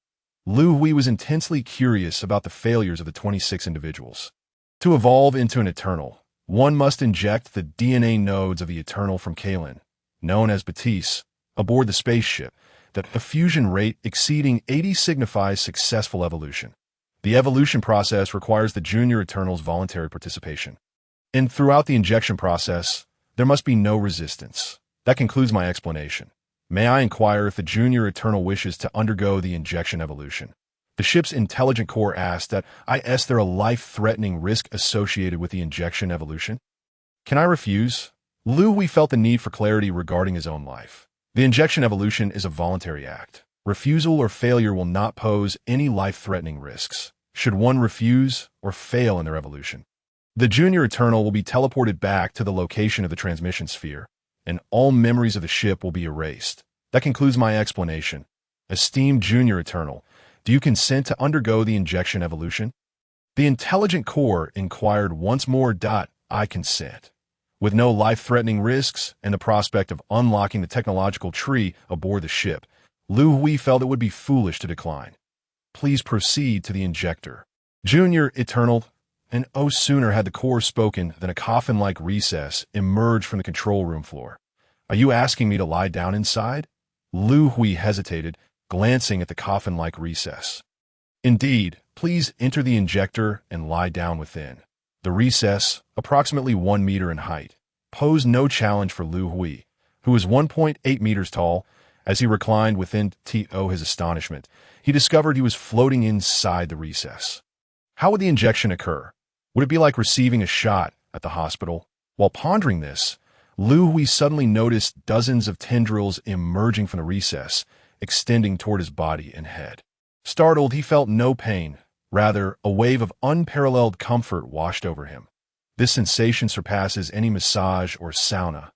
Liu Hui was intensely curious about the failures of the 26 individuals. To evolve into an Eternal, one must inject the DNA nodes of the Eternal from Kalen, known as Batiste, aboard the spaceship. That a fusion rate exceeding 80 signifies successful evolution. The evolution process requires the junior Eternal's voluntary participation. And throughout the injection process, there must be no resistance. That concludes my explanation. May I inquire if the junior Eternal wishes to undergo the injection evolution? The ship's intelligent core asked that is there a life-threatening risk associated with the injection evolution? Can I refuse? Liu Hui felt the need for clarity regarding his own life. The injection evolution is a voluntary act. Refusal or failure will not pose any life-threatening risks. Should one refuse or fail in their evolution, the junior Eternal will be teleported back to the location of the transmission sphere, and all memories of the ship will be erased. That concludes my explanation. Esteemed junior Eternal, do you consent to undergo the injection evolution? The intelligent core inquired once more. I consent. With no life-threatening risks and the prospect of unlocking the technological tree aboard the ship, Liu Hui felt it would be foolish to decline. Please proceed to the injector. Junior Eternal, and no sooner had the core spoken than a coffin-like recess emerged from the control room floor. Are you asking me to lie down inside? Liu Hui hesitated, glancing at the coffin-like recess. Indeed, please enter the injector and lie down within. The recess, approximately 1 meter in height, posed no challenge for Liu Hui, who was 1.8 meters tall. As he reclined within, to his astonishment, he discovered he was floating inside the recess. How would the injection occur? Would it be like receiving a shot at the hospital? While pondering this, Liu Hui suddenly noticed dozens of tendrils emerging from the recess, extending toward his body and head. Startled, he felt no pain. Rather, a wave of unparalleled comfort washed over him. This sensation surpasses any massage or sauna.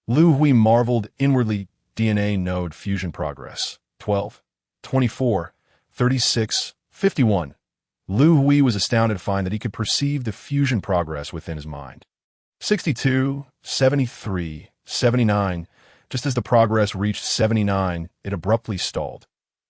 Liu Hui marveled inwardly. DNA node fusion progress. 12, 24, 36, 51. Liu Hui was astounded to find that he could perceive the fusion progress within his mind. 62, 73, 79. Just as the progress reached 79, it abruptly stalled.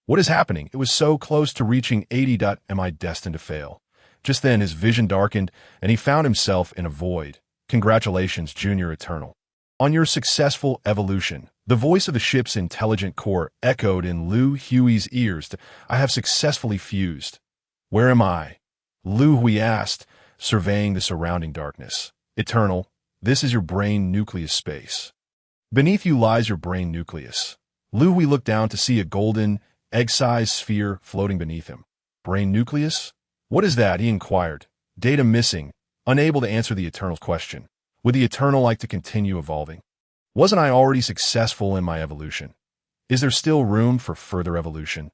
What is happening? It was so close to reaching 80. Am I destined to fail? Just then his vision darkened, and he found himself in a void. Congratulations, Junior Eternal, on your successful evolution. The voice of the ship's intelligent core echoed in Liu Hui's ears. I have successfully fused. Where am I? Liu Hui asked, surveying the surrounding darkness. Eternal, this is your brain nucleus space. Beneath you lies your brain nucleus. Liu Hui looked down to see a golden, egg-sized sphere floating beneath him. Brain nucleus? What is that? He inquired. Data missing, unable to answer the Eternal's question. Would the Eternal like to continue evolving? Wasn't I already successful in my evolution? Is there still room for further evolution?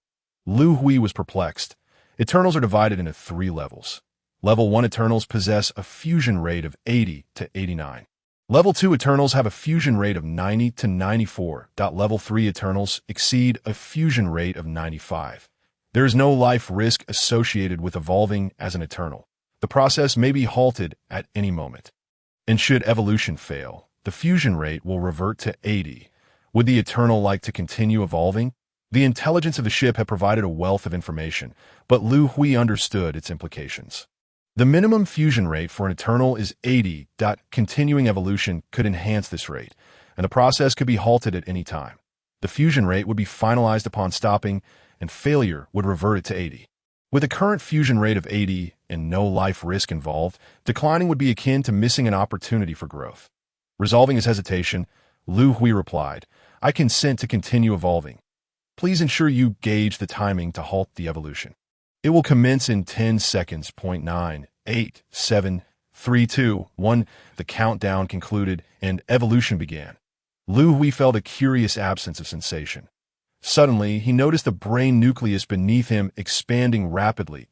Liu Hui was perplexed. Eternals are divided into 3 levels. Level 1 Eternals possess a fusion rate of 80 to 89. Level 2 Eternals have a fusion rate of 90 to 94. Level 3 Eternals exceed a fusion rate of 95. There is no life risk associated with evolving as an Eternal. The process may be halted at any moment. And should evolution fail, the fusion rate will revert to 80. Would the Eternal like to continue evolving? The intelligence of the ship had provided a wealth of information, but Liu Hui understood its implications. The minimum fusion rate for an Eternal is 80. Continuing evolution could enhance this rate, and the process could be halted at any time. The fusion rate would be finalized upon stopping, and failure would revert it to 80. With a current fusion rate of 80 and no life risk involved, declining would be akin to missing an opportunity for growth. Resolving his hesitation, Liu Hui replied, I consent to continue evolving. Please ensure you gauge the timing to halt the evolution. It will commence in 10 seconds. 9, 8, 7, 3, 2, 1. The countdown concluded, and evolution began. Liu Hui felt a curious absence of sensation. Suddenly, he noticed the brain nucleus beneath him expanding rapidly.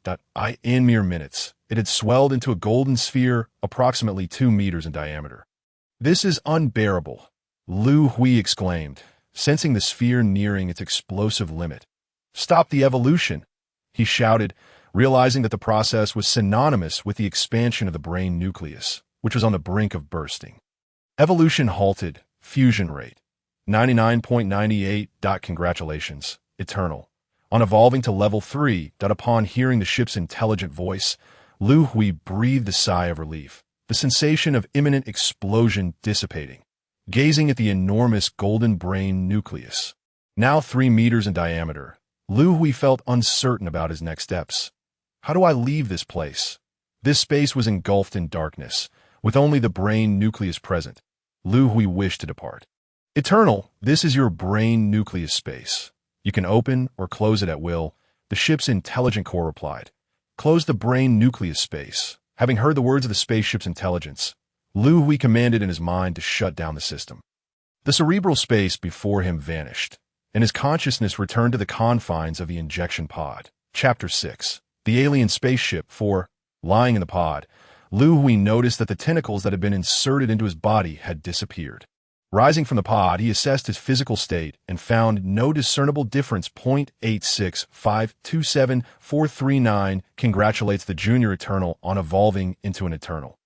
In mere minutes, it had swelled into a golden sphere approximately 2 meters in diameter. "This is unbearable," Liu Hui exclaimed, sensing the sphere nearing its explosive limit. "Stop the evolution," he shouted, realizing that the process was synonymous with the expansion of the brain nucleus, which was on the brink of bursting. Evolution halted. Fusion rate 99.98. Congratulations, Eternal, on evolving to level 3. Upon hearing the ship's intelligent voice, Liu Hui breathed a sigh of relief, the sensation of imminent explosion dissipating. Gazing at the enormous golden brain nucleus, now 3 meters in diameter, Liu Hui felt uncertain about his next steps. How do I leave this place? This space was engulfed in darkness, with only the brain nucleus present. Liu Hui wished to depart. "Eternal, this is your brain nucleus space. You can open or close it at will," the ship's intelligent core replied. "Close the brain nucleus space." Having heard the words of the spaceship's intelligence, Liu Hui commanded in his mind to shut down the system. The cerebral space before him vanished, and his consciousness returned to the confines of the injection pod. Chapter 6. The Alien Spaceship 4. Lying in the pod, Liu Hui noticed that the tentacles that had been inserted into his body had disappeared. Rising from the pod, he assessed his physical state and found no discernible difference. 0.86527439 congratulates the Junior Eternal on evolving into an Eternal.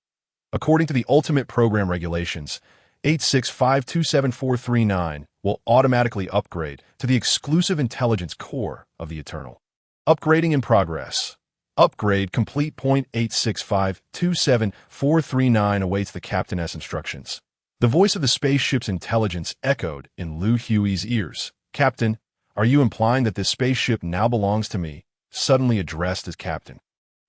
According to the Ultimate Program Regulations, 8652739 will automatically upgrade to the exclusive intelligence core of the Eternal. Upgrading in progress. Upgrade complete. 0.86527439 awaits the Captain's instructions. The voice of the spaceship's intelligence echoed in Liu Hui's ears. "Captain, are you implying that this spaceship now belongs to me?" Suddenly addressed as Captain.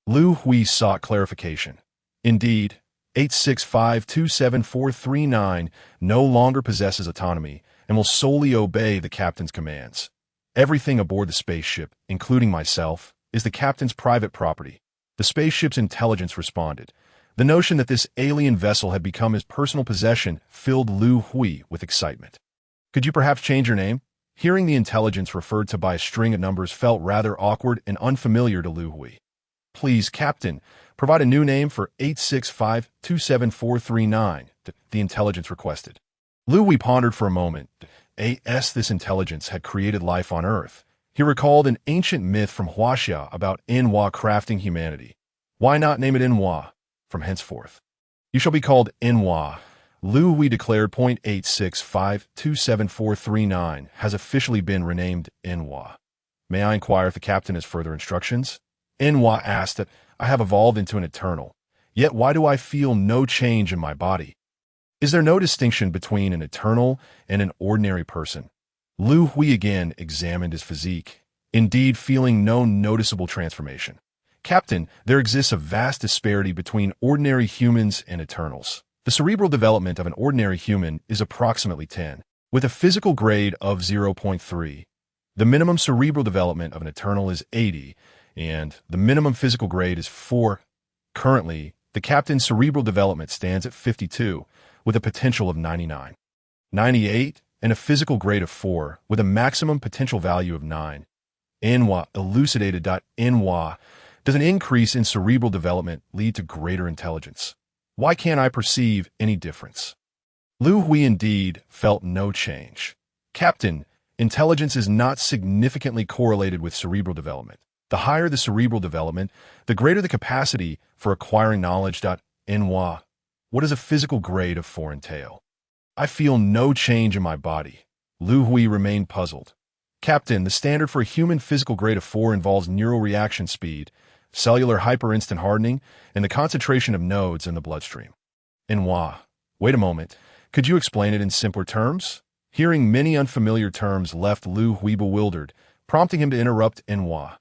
Liu Hui sought clarification. Indeed, 8652739 no longer possesses autonomy and will solely obey the Captain's commands. Everything aboard the spaceship, including myself, is the Captain's private property. The spaceship's intelligence responded. The notion that this alien vessel had become his personal possession filled Liu Hui with excitement. "Could you perhaps change your name?" Hearing the intelligence referred to by a string of numbers felt rather awkward and unfamiliar to Liu Hui. "Please, Captain, provide a new name for 8652739, the intelligence requested. Liu Hui pondered for a moment. This intelligence had created life on Earth. He recalled an ancient myth from Huaxia about Enhua crafting humanity. Why not name it Enhua from henceforth? "You shall be called Enhua," Liu Hui declared. 8652739 has officially been renamed Enhua. "May I inquire if the Captain has further instructions?" Enhua asked. "I have evolved into an Eternal. Yet why do I feel no change in my body? Is there no distinction between an Eternal and an ordinary person?" Liu Hui again examined his physique, indeed feeling no noticeable transformation. "Captain, there exists a vast disparity between ordinary humans and Eternals. The cerebral development of an ordinary human is approximately 10, with a physical grade of 0.3. The minimum cerebral development of an Eternal is 80, and the minimum physical grade is 4. Currently, the Captain's cerebral development stands at 52, with a potential of 99. 98, and a physical grade of 4, with a maximum potential value of 9. Enhua elucidated. Enhua, does an increase in cerebral development lead to greater intelligence? Why can't I perceive any difference? Liu Hui indeed felt no change. "Captain, intelligence is not significantly correlated with cerebral development. The higher the cerebral development, the greater the capacity for acquiring knowledge. Enhua, what does a physical grade of 4 entail? I feel no change in my body." Liu Hui remained puzzled. "Captain, the standard for a human physical grade of 4 involves neural reaction speed, cellular hyper-instant hardening, and the concentration of nodes in the bloodstream." Enhua, wait a moment. Could you explain it in simpler terms? Hearing many unfamiliar terms left Liu Hui bewildered, prompting him to interrupt Enhua.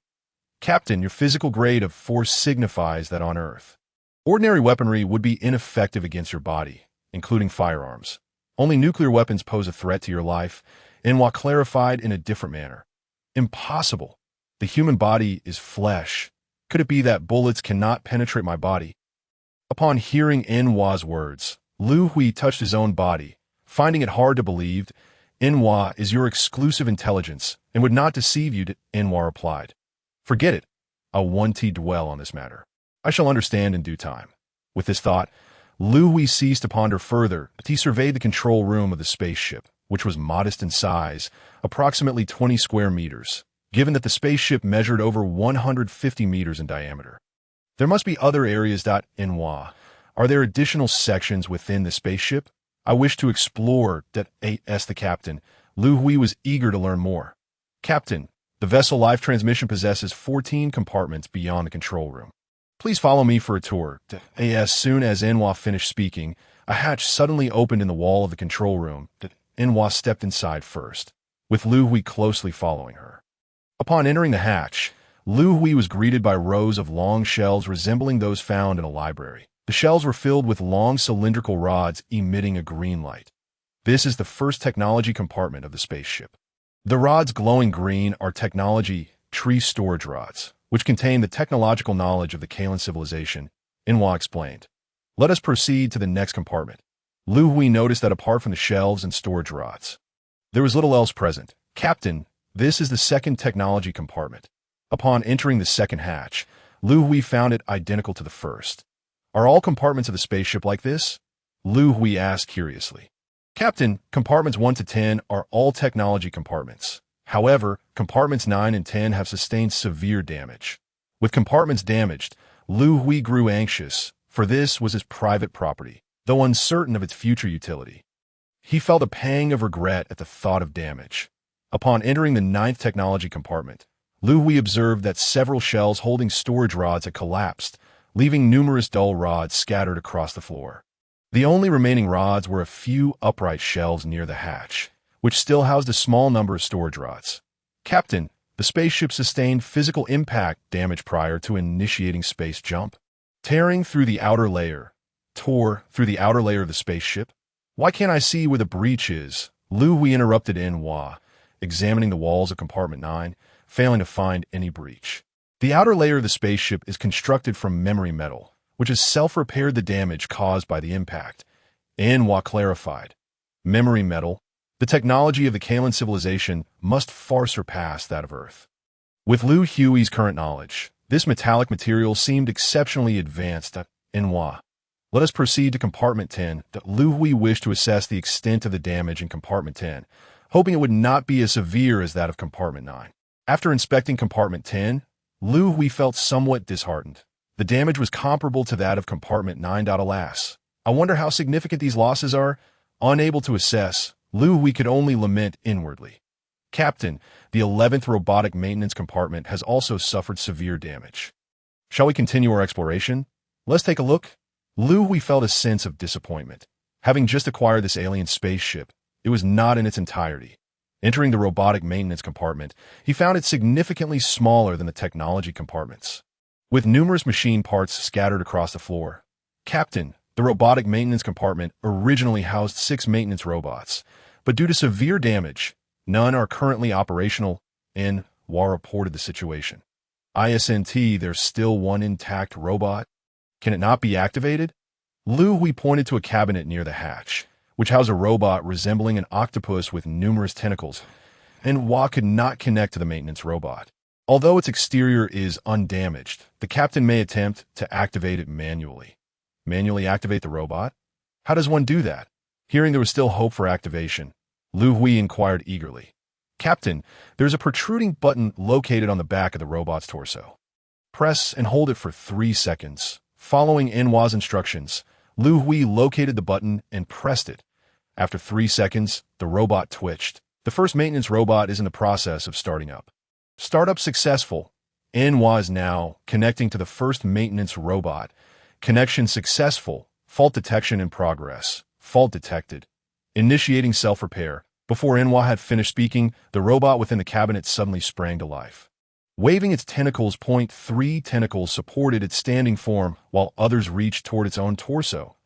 "Captain, your physical grade of 4 signifies that on Earth, ordinary weaponry would be ineffective against your body, including firearms. Only nuclear weapons pose a threat to your life," Enhua clarified in a different manner. "Impossible. The human body is flesh. Could it be that bullets cannot penetrate my body? Upon hearing Enwa's words, Liu Hui touched his own body, finding it hard to believe. Enwa is your exclusive intelligence and would not deceive you, Enwa replied. Forget it. I want to dwell on this matter. I shall understand in due time. With this thought, Liu Hui ceased to ponder further, but he surveyed the control room of the spaceship, which was modest in size, approximately 20 square meters, given that the spaceship measured over 150 meters in diameter. There must be other areas. Enwa, are there additional sections within the spaceship? I wish to explore. Asked the captain. Liu Hui was eager to learn more. Captain, the vessel life transmission possesses 14 compartments beyond the control room. Please follow me for a tour. As soon as Enwa finished speaking, a hatch suddenly opened in the wall of the control room. Enwa stepped inside first, with Liu Hui closely following her. Upon entering the hatch, Liu Hui was greeted by rows of long shelves resembling those found in a library. The shelves were filled with long cylindrical rods emitting a green light. This is the first technology compartment of the spaceship. The rods glowing green are technology tree storage rods, which contain the technological knowledge of the Kalan civilization, Enwa explained. Let us proceed to the next compartment. Liu Hui noticed that apart from the shelves and storage rods, there was little else present. Captain, this is the second technology compartment. Upon entering the second hatch, Liu Hui found it identical to the first. Are all compartments of the spaceship like this? Liu Hui asked curiously. Captain, compartments 1 to 10 are all technology compartments. However, compartments 9 and 10 have sustained severe damage. With compartments damaged, Liu Hui grew anxious, for this was his private property, though uncertain of its future utility. He felt a pang of regret at the thought of damage. Upon entering the 9th technology compartment, Liu Hui observed that several shells holding storage rods had collapsed, leaving numerous dull rods scattered across the floor. The only remaining rods were a few upright shelves near the hatch, which still housed a small number of storage rods. Captain, the spaceship sustained physical impact damage prior to initiating space jump. Tore through the outer layer of the spaceship? Why can't I see where the breach is? Liu Hui interrupted Enwa, examining the walls of compartment 9, failing to find any breach. The outer layer of the spaceship is constructed from memory metal, which has self-repaired the damage caused by the impact. Enwa clarified. Memory metal? The technology of the Kalan civilization must far surpass that of Earth. With Liu Hui's current knowledge, this metallic material seemed exceptionally advanced. Enwa, let us proceed to compartment 10. Liu Hui wished to assess the extent of the damage in compartment 10, hoping it would not be as severe as that of compartment 9. After inspecting compartment 10, Liu Hui felt somewhat disheartened. The damage was comparable to that of compartment 9. Alas, I wonder how significant these losses are. Unable to assess, Liu Hui could only lament inwardly. Captain, the 11th robotic maintenance compartment has also suffered severe damage. Shall we continue our exploration? Let's take a look. Liu Hui felt a sense of disappointment. Having just acquired this alien spaceship, it was not in its entirety. Entering the robotic maintenance compartment, he found it significantly smaller than the technology compartments, with numerous machine parts scattered across the floor. Captain, the robotic maintenance compartment originally housed 6 maintenance robots, but due to severe damage, none are currently operational. Enwa reported the situation. ISNT, there's still one intact robot. Can it not be activated? Liu Hui pointed to a cabinet near the hatch, which housed a robot resembling an octopus with numerous tentacles. Enwa could not connect to the maintenance robot. Although its exterior is undamaged, the captain may attempt to activate it manually. Manually activate the robot? How does one do that? Hearing there was still hope for activation, Liu Hui inquired eagerly. Captain, there's a protruding button located on the back of the robot's torso. Press and hold it for 3 seconds. Following Enwa's instructions, Liu Hui located the button and pressed it. After 3 seconds, the robot twitched. The first maintenance robot is in the process of starting up. Startup successful. Enwa is now connecting to the first maintenance robot. Connection successful. Fault detection in progress. Fault detected. Initiating self-repair. Before Enwa had finished speaking, the robot within the cabinet suddenly sprang to life. Waving its tentacles, 3 tentacles supported its standing form, while others reached toward its own torso.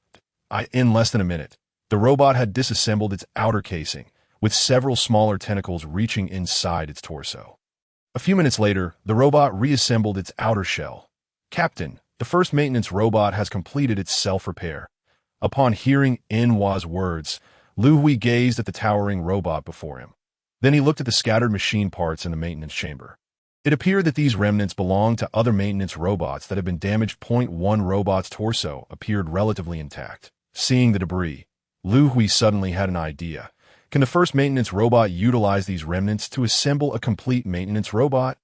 In less than a minute, the robot had disassembled its outer casing, with several smaller tentacles reaching inside its torso. A few minutes later, the robot reassembled its outer shell. Captain, the first maintenance robot has completed its self-repair. Upon hearing Enwa's words, Liu Hui gazed at the towering robot before him. Then he looked at the scattered machine parts in the maintenance chamber. It appeared that these remnants belonged to other maintenance robots that had been damaged. One robot's torso appeared relatively intact. Seeing the debris, Liu Hui suddenly had an idea. Can the first maintenance robot utilize these remnants to assemble a complete maintenance robot?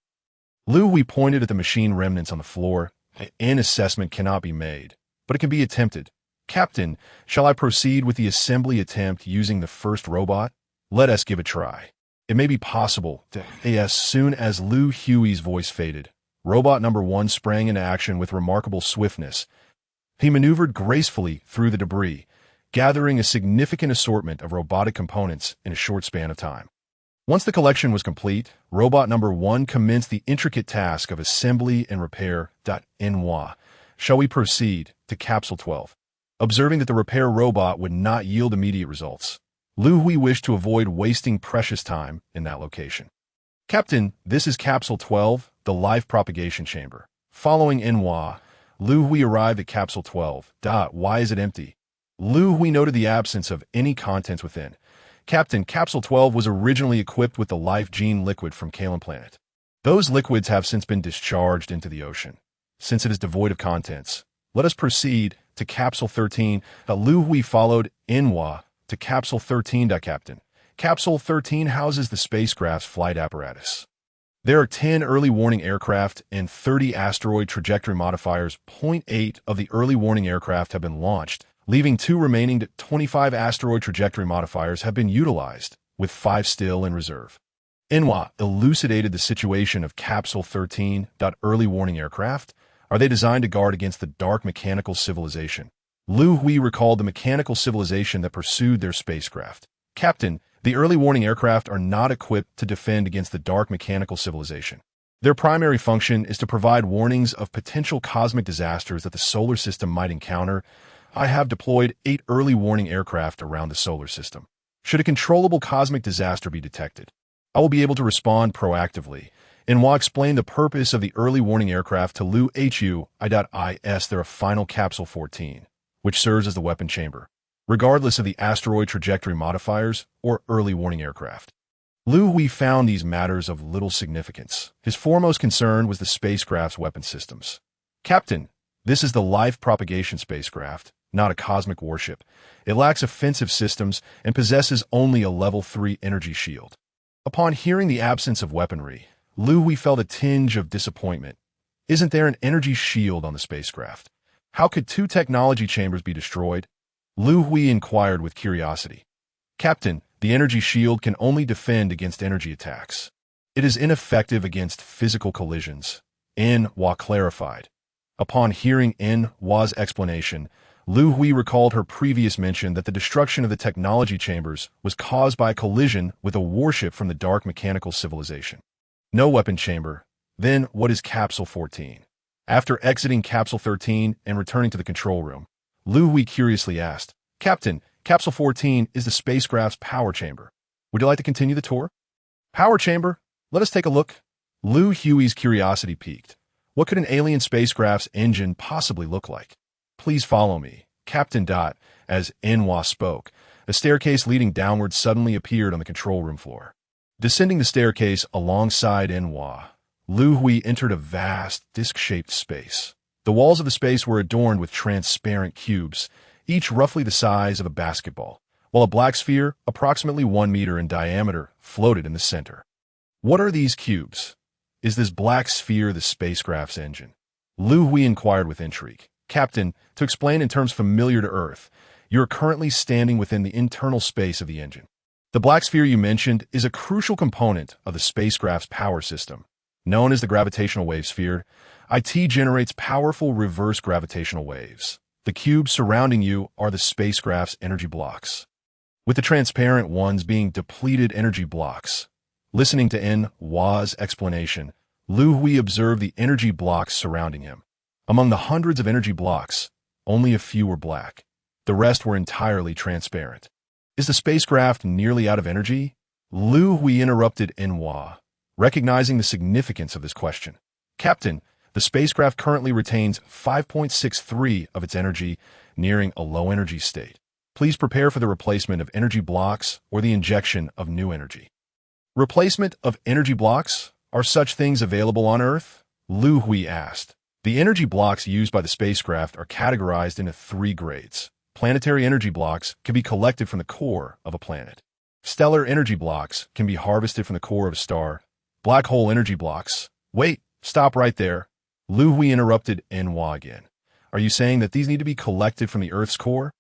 Liu Hui pointed at the machine remnants on the floor. An assessment cannot be made, but it can be attempted. Captain, shall I proceed with the assembly attempt using the first robot? Let us give a try. It may be possible to. As soon as Liu Hui's voice faded, robot number 1 sprang into action with remarkable swiftness. He maneuvered gracefully through the debris, gathering a significant assortment of robotic components in a short span of time. Once the collection was complete, robot number 1 commenced the intricate task of assembly and repair. Enwa, shall we proceed to Capsule 12? Observing that the repair robot would not yield immediate results, Liu Hui wished to avoid wasting precious time in that location. Captain, this is Capsule 12, the life propagation chamber. Following Enwa, Liu Hui arrived at Capsule 12. Why is it empty? Liu Hui noted the absence of any contents within. Captain, Capsule 12 was originally equipped with the life gene liquid from Kalen Planet. Those liquids have since been discharged into the ocean. Since it is devoid of contents, let us proceed to Capsule 13. Liu Hui followed Enwa to Capsule 13. Captain, Capsule 13 houses the spacecraft's flight apparatus. There are 10 early warning aircraft and 30 asteroid trajectory modifiers. 8 of the early warning aircraft have been launched, leaving 2 remaining. 25 asteroid trajectory modifiers have been utilized, with 5 still in reserve. Enwa elucidated the situation of Capsule 13. Early warning aircraft. Are they designed to guard against the dark mechanical civilization? Liu Hui recalled the mechanical civilization that pursued their spacecraft. Captain, the early warning aircraft are not equipped to defend against the dark mechanical civilization. Their primary function is to provide warnings of potential cosmic disasters that the solar system might encounter. I have deployed 8 early warning aircraft around the solar system. Should a controllable cosmic disaster be detected, I will be able to respond proactively. Enwa explained the purpose of the early warning aircraft to Liu Hui. They're a final Capsule 14, which serves as the weapon chamber, regardless of the asteroid trajectory modifiers or early warning aircraft. Liu Hui found these matters of little significance. His foremost concern was the spacecraft's weapon systems. Captain, this is the life propagation spacecraft, not a cosmic warship. It lacks offensive systems and possesses only a Level 3 energy shield. Upon hearing the absence of weaponry, Liu Hui felt a tinge of disappointment. Isn't there an energy shield on the spacecraft? How could 2 technology chambers be destroyed? Liu Hui inquired with curiosity. Captain, the energy shield can only defend against energy attacks. It is ineffective against physical collisions. Enwa clarified. Upon hearing Enwa's explanation, Liu Hui recalled her previous mention that the destruction of the technology chambers was caused by a collision with a warship from the dark mechanical civilization. No weapon chamber. Then what is Capsule 14? After exiting Capsule 13 and returning to the control room, Liu Hui curiously asked, Captain, Capsule 14 is the spacecraft's power chamber. Would you like to continue the tour? Power chamber? Let us take a look. Liu Hui's curiosity piqued. What could an alien spacecraft's engine possibly look like? Please follow me, Captain. As Enwa spoke, a staircase leading downward suddenly appeared on the control room floor. Descending the staircase alongside Enwa, Liu Hui entered a vast, disc-shaped space. The walls of the space were adorned with transparent cubes, each roughly the size of a basketball, while a black sphere, approximately 1 meter in diameter, floated in the center. What are these cubes? Is this black sphere the spacecraft's engine? Liu Hui inquired with intrigue. Captain, to explain in terms familiar to Earth, you are currently standing within the internal space of the engine. The black sphere you mentioned is a crucial component of the spacecraft's power system. Known as the gravitational wave sphere, IT generates powerful reverse gravitational waves. The cubes surrounding you are the spacecraft's energy blocks, with the transparent ones being depleted energy blocks. Listening to Enwa's explanation, Liu Hui observed the energy blocks surrounding him. Among the hundreds of energy blocks, only a few were black. The rest were entirely transparent. Is the spacecraft nearly out of energy? Liu Hui interrupted Enwa. recognizing the significance of this question. Captain, the spacecraft currently retains 5.63 of its energy, nearing a low-energy state. Please prepare for the replacement of energy blocks or the injection of new energy. Replacement of energy blocks? Are such things available on Earth? Liu Hui asked. The energy blocks used by the spacecraft are categorized into 3 grades. Planetary energy blocks can be collected from the core of a planet. Stellar energy blocks can be harvested from the core of a star. Black hole energy blocks. Wait, stop right there. Liu Hui interrupted Enhua again. Are you saying that these need to be collected from the Earth's core?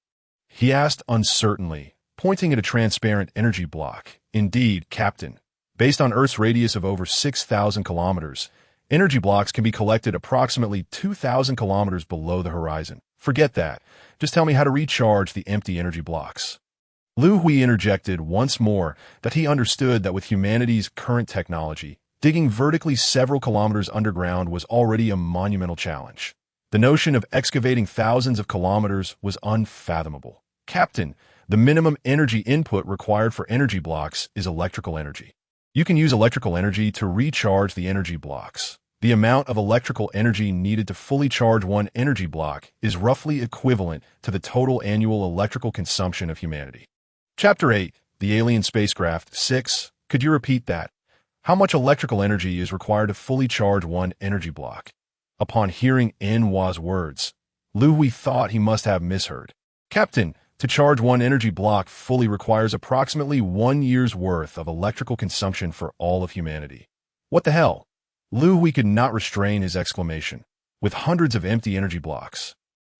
He asked uncertainly, pointing at a transparent energy block. Indeed, Captain. Based on Earth's radius of over 6,000 kilometers, energy blocks can be collected approximately 2,000 kilometers below the horizon. Forget that. Just tell me how to recharge the empty energy blocks. Liu Hui interjected once more that he understood that with humanity's current technology, digging vertically several kilometers underground was already a monumental challenge. The notion of excavating thousands of kilometers was unfathomable. Captain, the minimum energy input required for energy blocks is electrical energy. You can use electrical energy to recharge the energy blocks. The amount of electrical energy needed to fully charge one energy block is roughly equivalent to the total annual electrical consumption of humanity. Chapter 8, The Alien Spacecraft 6. Could you repeat that? How much electrical energy is required to fully charge one energy block? Upon hearing Enhua's words, Liu Hui thought he must have misheard. Captain, to charge one energy block fully requires approximately 1 year's worth of electrical consumption for all of humanity. What the hell? Liu Hui could not restrain his exclamation. With hundreds of empty energy blocks.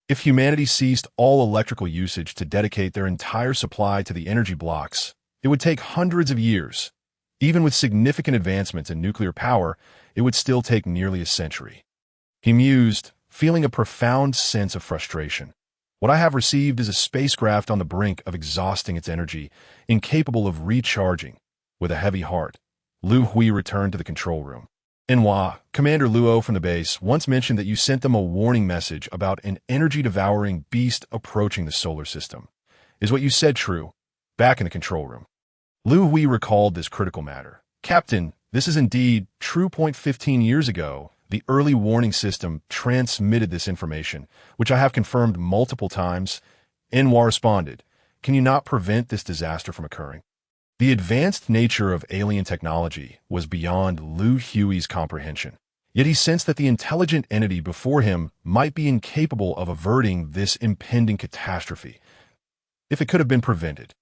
If humanity ceased all electrical usage to dedicate their entire supply to the energy blocks, it would take hundreds of years. Even with significant advancements in nuclear power, it would still take nearly a century. He mused, feeling a profound sense of frustration. What I have received is a spacecraft on the brink of exhausting its energy, incapable of recharging. With a heavy heart, Liu Hui returned to the control room. Enhua, Commander Luo from the base, once mentioned that you sent them a warning message about an energy-devouring beast approaching the solar system. Is what you said true? Back in the control room, Liu Hui recalled this critical matter. Captain, this is indeed true. 15 years ago, the early warning system transmitted this information, which I have confirmed multiple times. Enhua responded, can you not prevent this disaster from occurring? The advanced nature of alien technology was beyond Liu Hui's comprehension. Yet he sensed that the intelligent entity before him might be incapable of averting this impending catastrophe. If it could have been prevented,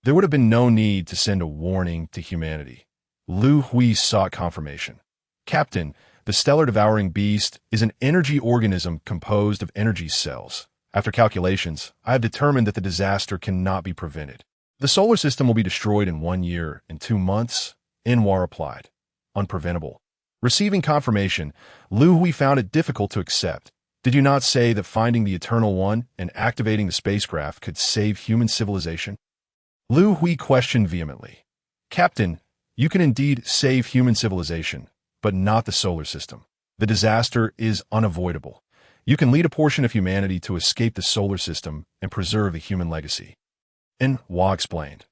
there would have been no need to send a warning to humanity. Liu Hui sought confirmation. Captain, the stellar-devouring beast is an energy organism composed of energy cells. After calculations, I have determined that the disaster cannot be prevented. The solar system will be destroyed in 1 year and 2 months, Enhua replied. Unpreventable. Receiving confirmation, Liu Hui found it difficult to accept. Did you not say that finding the Eternal One and activating the spacecraft could save human civilization? Liu Hui questioned vehemently. Captain, you can indeed save human civilization, but not the solar system. The disaster is unavoidable. You can lead a portion of humanity to escape the solar system and preserve the human legacy. Enhua explained.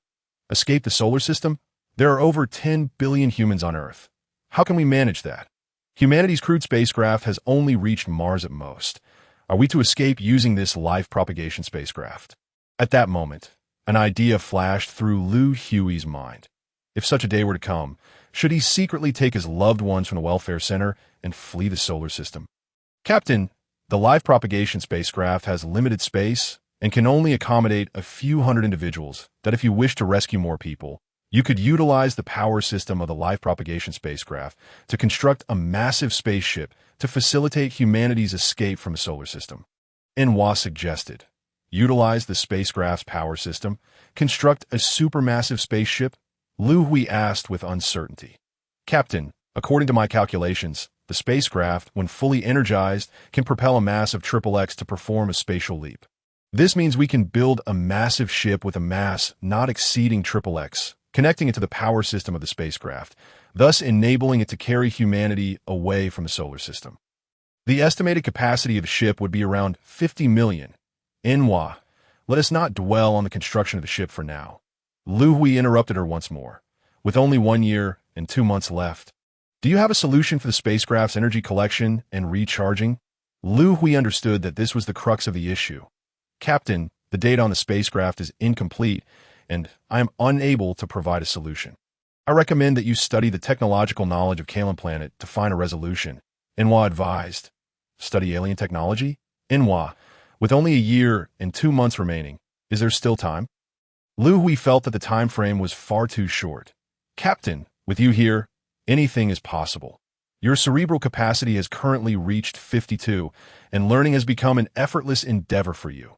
Escape the solar system? There are over 10 billion humans on Earth. How can we manage that? Humanity's crewed spacecraft has only reached Mars at most. Are we to escape using this life propagation spacecraft? At that moment, an idea flashed through Liu Hui's mind. If such a day were to come, should he secretly take his loved ones from the welfare center and flee the solar system? Captain, the life propagation spacecraft has limited space and can only accommodate a few hundred individuals. That if you wish to rescue more people, you could utilize the power system of the life propagation spacecraft to construct a massive spaceship to facilitate humanity's escape from the solar system. Enhua suggested. Utilize the spacecraft's power system? Construct a supermassive spaceship? Liu Hui asked with uncertainty. Captain, according to my calculations, the spacecraft, when fully energized, can propel a mass of XXX to perform a spatial leap. This means we can build a massive ship with a mass not exceeding XXX, connecting it to the power system of the spacecraft, thus enabling it to carry humanity away from the solar system. The estimated capacity of the ship would be around 50 million. Enhua, let us not dwell on the construction of the ship for now. Liu Hui interrupted her once more. With only 1 year and 2 months left, Do you have a solution for the spacecraft's energy collection and recharging? Liu Hui understood that this was the crux of the issue. Captain, the data on the spacecraft is incomplete, and I am unable to provide a solution. I recommend that you study the technological knowledge of Kalen Planet to find a resolution. Inwa advised. Study alien technology? Inwa, with only a year and 2 months remaining, is there still time? Liu Hui felt that the time frame was far too short. Captain, with you here, anything is possible. Your cerebral capacity has currently reached 52, and learning has become an effortless endeavor for you.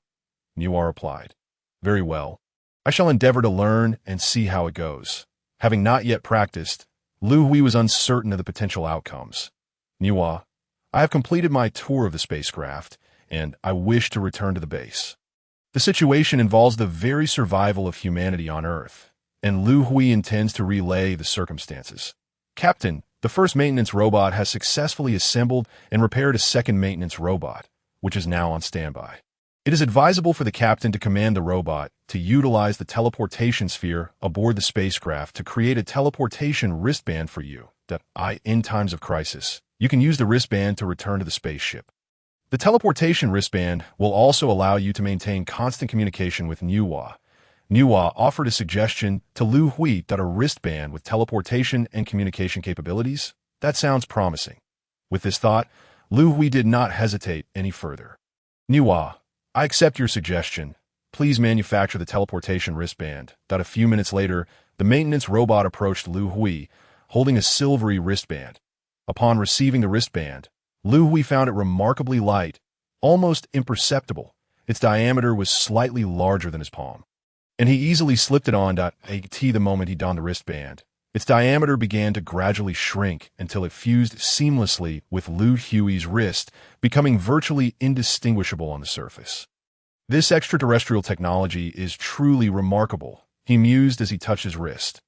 Niwa replied. Very well. I shall endeavor to learn and see how it goes. Having not yet practiced, Liu Hui was uncertain of the potential outcomes. Niwa, I have completed my tour of the spacecraft, and I wish to return to the base. The situation involves the very survival of humanity on Earth, and Liu Hui intends to relay the circumstances. Captain, the first maintenance robot has successfully assembled and repaired a second maintenance robot, which is now on standby. It is advisable for the captain to command the robot to utilize the teleportation sphere aboard the spacecraft to create a teleportation wristband for you. In times of crisis, you can use the wristband to return to the spaceship. The teleportation wristband will also allow you to maintain constant communication with Niwa. Niwa offered a suggestion to Liu Hui that a wristband with teleportation and communication capabilities? That sounds promising. With this thought, Liu Hui did not hesitate any further. Niwa, I accept your suggestion. Please manufacture the teleportation wristband. A few minutes later, the maintenance robot approached Liu Hui, holding a silvery wristband. Upon receiving the wristband, Liu Hui found it remarkably light, almost imperceptible. Its diameter was slightly larger than his palm, and he easily slipped it on. The moment he donned the wristband, its diameter began to gradually shrink until it fused seamlessly with Liu Hui's wrist, becoming virtually indistinguishable on the surface. This extraterrestrial technology is truly remarkable, he mused as he touched his wrist.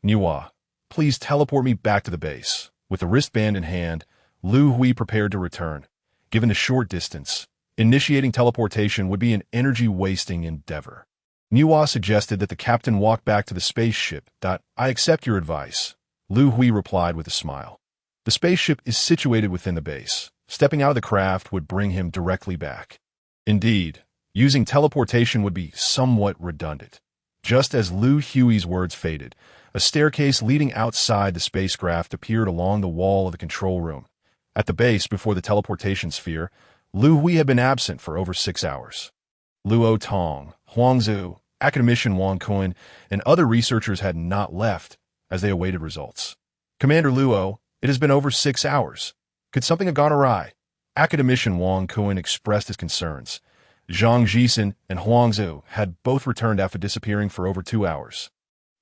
Niwa, please teleport me back to the base. With the wristband in hand, Liu Hui prepared to return. Given the short distance, initiating teleportation would be an energy-wasting endeavor. Niwa suggested that the captain walk back to the spaceship. I accept your advice, Liu Hui replied with a smile. The spaceship is situated within the base. Stepping out of the craft would bring him directly back. Indeed, using teleportation would be somewhat redundant. Just as Liu Hui's words faded, a staircase leading outside the spacecraft appeared along the wall of the control room. At the base before the teleportation sphere, Liu Hui had been absent for over 6 hours. Luo Tong, Huangzhou, academician Wang Kun, and other researchers had not left as they awaited results. Commander Luo, it has been over 6 hours. Could something have gone awry? Academician Wang Kun expressed his concerns. Zhang Jisen and Huangzhou had both returned after disappearing for over 2 hours.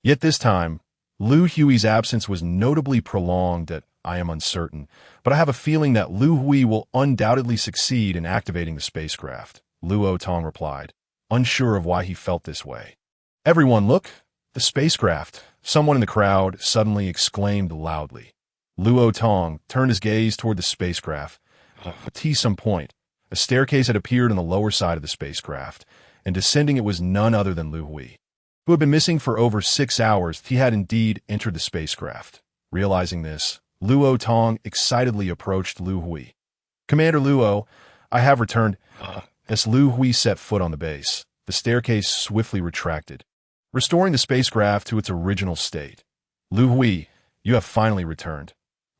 Yet this time, Liu Hui's absence was notably prolonged. I am uncertain, but I have a feeling that Liu Hui will undoubtedly succeed in activating the spacecraft, Luo Tong replied, unsure of why he felt this way. Everyone look! The spacecraft! Someone in the crowd suddenly exclaimed loudly. Luo Tong turned his gaze toward the spacecraft. At some point, a staircase had appeared on the lower side of the spacecraft, and descending it was none other than Liu Hui, who had been missing for over 6 hours. He had indeed entered the spacecraft. Realizing this, Luo Tong excitedly approached Liu Hui. Commander Luo, I have returned. As Liu Hui set foot on the base, the staircase swiftly retracted, restoring the spacecraft to its original state. Liu Hui, you have finally returned.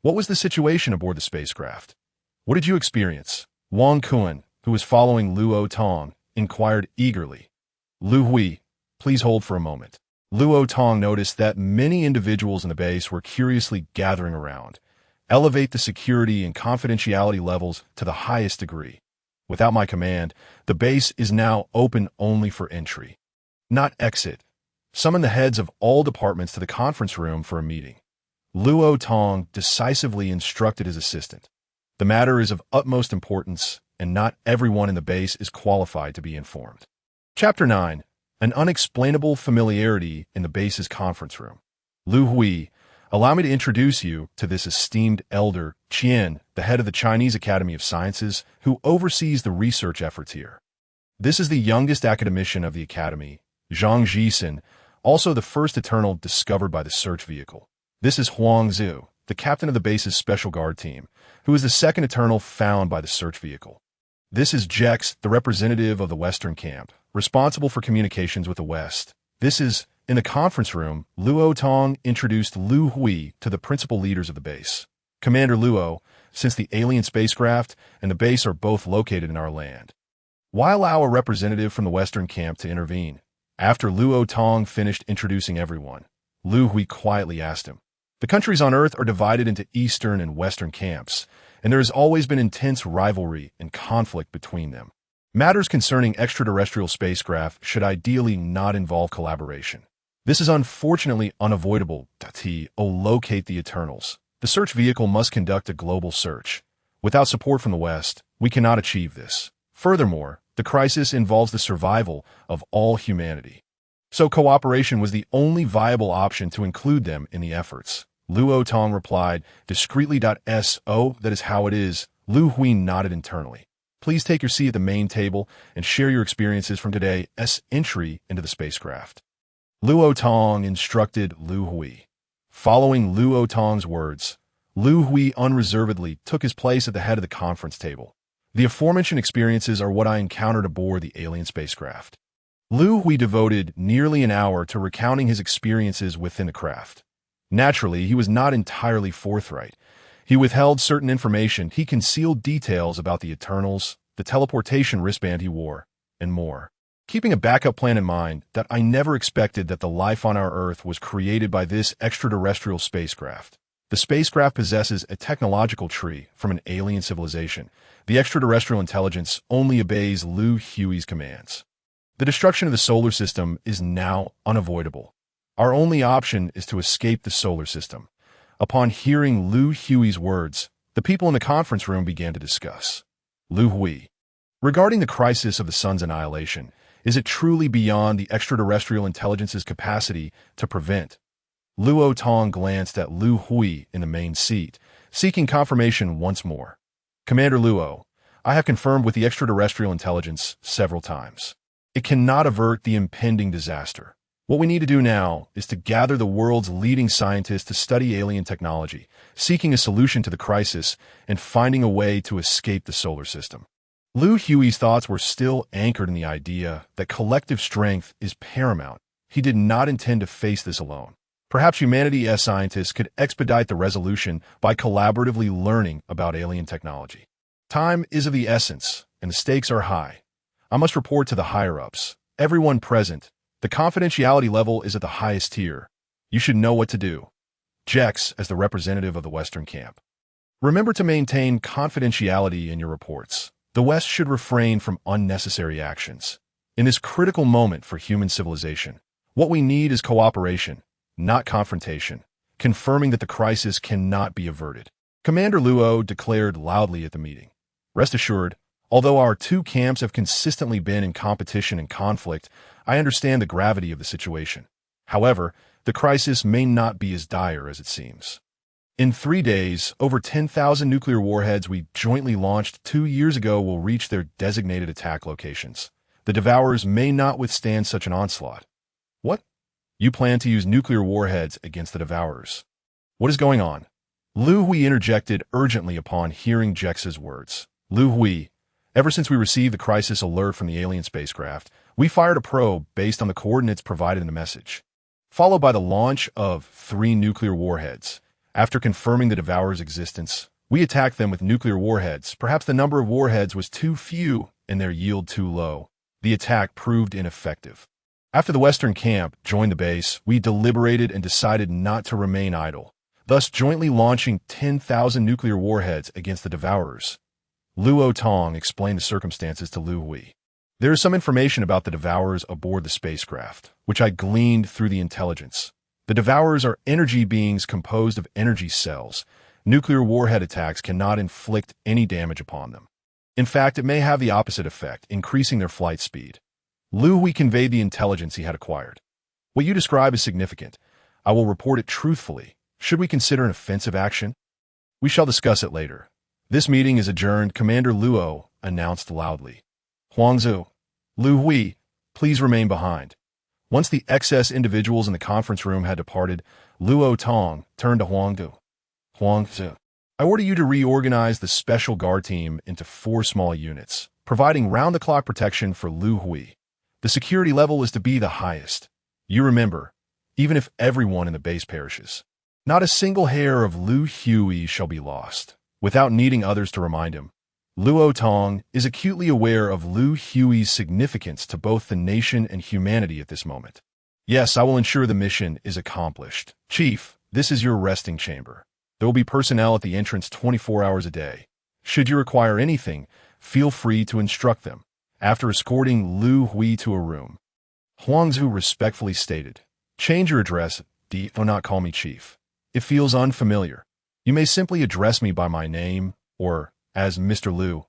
What was the situation aboard the spacecraft? What did you experience? Wang Kun, who was following Luo Tong, inquired eagerly. Liu Hui, please hold for a moment. Luo Tong noticed that many individuals in the base were curiously gathering around. Elevate the security and confidentiality levels to the highest degree. Without my command, the base is now open only for entry, not exit. Summon the heads of all departments to the conference room for a meeting. Luo Tong decisively instructed his assistant. The matter is of utmost importance, and not everyone in the base is qualified to be informed. Chapter 9. An unexplainable familiarity in the base's conference room. Liu Hui, allow me to introduce you to this esteemed elder, Qian, the head of the Chinese Academy of Sciences, who oversees the research efforts here. This is the youngest academician of the Academy, Zhang Jisen, also the first Eternal discovered by the search vehicle. This is Huangzhou, the captain of the base's special guard team, who is the second Eternal found by the search vehicle. This is Jex, the representative of the Western camp, responsible for communications with the West. In the conference room, Luo Tong introduced Liu Hui to the principal leaders of the base. Commander Luo, since the alien spacecraft and the base are both located in our land, why allow a representative from the Western camp to intervene? After Luo Tong finished introducing everyone, Liu Hui quietly asked him. The countries on Earth are divided into Eastern and Western camps, and there has always been intense rivalry and conflict between them. Matters concerning extraterrestrial spacecraft should ideally not involve collaboration. This is unfortunately unavoidable. Locate the Eternals. The search vehicle must conduct a global search. Without support from the West, we cannot achieve this. Furthermore, the crisis involves the survival of all humanity. So cooperation was the only viable option to include them in the efforts. Luo Tong replied discreetly. So that is how it is. Liu Hui nodded internally. Please take your seat at the main table and share your experiences from today's entry into the spacecraft. Luo Tong instructed Liu Hui. Following Luo Tong's words, Liu Hui unreservedly took his place at the head of the conference table. The aforementioned experiences are what I encountered aboard the alien spacecraft. Liu Hui devoted nearly an hour to recounting his experiences within the craft. Naturally, he was not entirely forthright. He withheld certain information, he concealed details about the Eternals, the teleportation wristband he wore, and more. Keeping a backup plan in mind, that I never expected that the life on our Earth was created by this extraterrestrial spacecraft. The spacecraft possesses a technological tree from an alien civilization. The extraterrestrial intelligence only obeys Liu Hui's commands. The destruction of the solar system is now unavoidable. Our only option is to escape the solar system. Upon hearing Liu Hui's words, the people in the conference room began to discuss. Liu Hui. Regarding the crisis of the sun's annihilation, is it truly beyond the extraterrestrial intelligence's capacity to prevent? Luo Tong glanced at Liu Hui in the main seat, seeking confirmation once more. Commander Luo, I have confirmed with the extraterrestrial intelligence several times. It cannot avert the impending disaster. What we need to do now is to gather the world's leading scientists to study alien technology, seeking a solution to the crisis and finding a way to escape the solar system. Liu Hui's thoughts were still anchored in the idea that collective strength is paramount. He did not intend to face this alone. Perhaps humanity as scientists could expedite the resolution by collaboratively learning about alien technology. Time is of the essence, and the stakes are high. I must report to the higher-ups. Everyone present. The confidentiality level is at the highest tier. You should know what to do. Jex, as the representative of the Western camp. Remember to maintain confidentiality in your reports. The West should refrain from unnecessary actions. In this critical moment for human civilization, what we need is cooperation, not confrontation, confirming that the crisis cannot be averted. Commander Luo declared loudly at the meeting. Rest assured, although our two camps have consistently been in competition and conflict, I understand the gravity of the situation. However, the crisis may not be as dire as it seems. In 3 days, over 10,000 nuclear warheads we jointly launched 2 years ago will reach their designated attack locations. The Devourers may not withstand such an onslaught. What? You plan to use nuclear warheads against the Devourers? What is going on? Liu Hui interjected urgently upon hearing Jex's words. Liu Hui, ever since we received the crisis alert from the alien spacecraft, we fired a probe based on the coordinates provided in the message, followed by the launch of 3 nuclear warheads. After confirming the Devourer's existence, we attacked them with nuclear warheads. Perhaps the number of warheads was too few and their yield too low. The attack proved ineffective. After the Western camp joined the base, we deliberated and decided not to remain idle, thus jointly launching 10,000 nuclear warheads against the Devourers. Luo Tong explained the circumstances to Liu Hui. There is some information about the Devourers aboard the spacecraft, which I gleaned through the intelligence. The Devourers are energy beings composed of energy cells. Nuclear warhead attacks cannot inflict any damage upon them. In fact, it may have the opposite effect, increasing their flight speed. Liu Hui conveyed the intelligence he had acquired. What you describe is significant. I will report it truthfully. Should we consider an offensive action? We shall discuss it later. This meeting is adjourned, Commander Luo announced loudly. Huangzhou, Liu Hui, please remain behind. Once the excess individuals in the conference room had departed, Luo Tong turned to Huangzhou. Huangzi, I order you to reorganize the special guard team into 4 small units, providing round-the-clock protection for Liu Hui. The security level is to be the highest. You remember, even if everyone in the base perishes, not a single hair of Liu Hui shall be lost. Without needing others to remind him, Luo Tong is acutely aware of Liu Hui's significance to both the nation and humanity at this moment. Yes, I will ensure the mission is accomplished. Chief, this is your resting chamber. There will be personnel at the entrance 24 hours a day. Should you require anything, feel free to instruct them. After escorting Liu Hui to a room, Huangzi respectfully stated, "Change your address, do not call me Chief. It feels unfamiliar. You may simply address me by my name, or as Mr. Liu."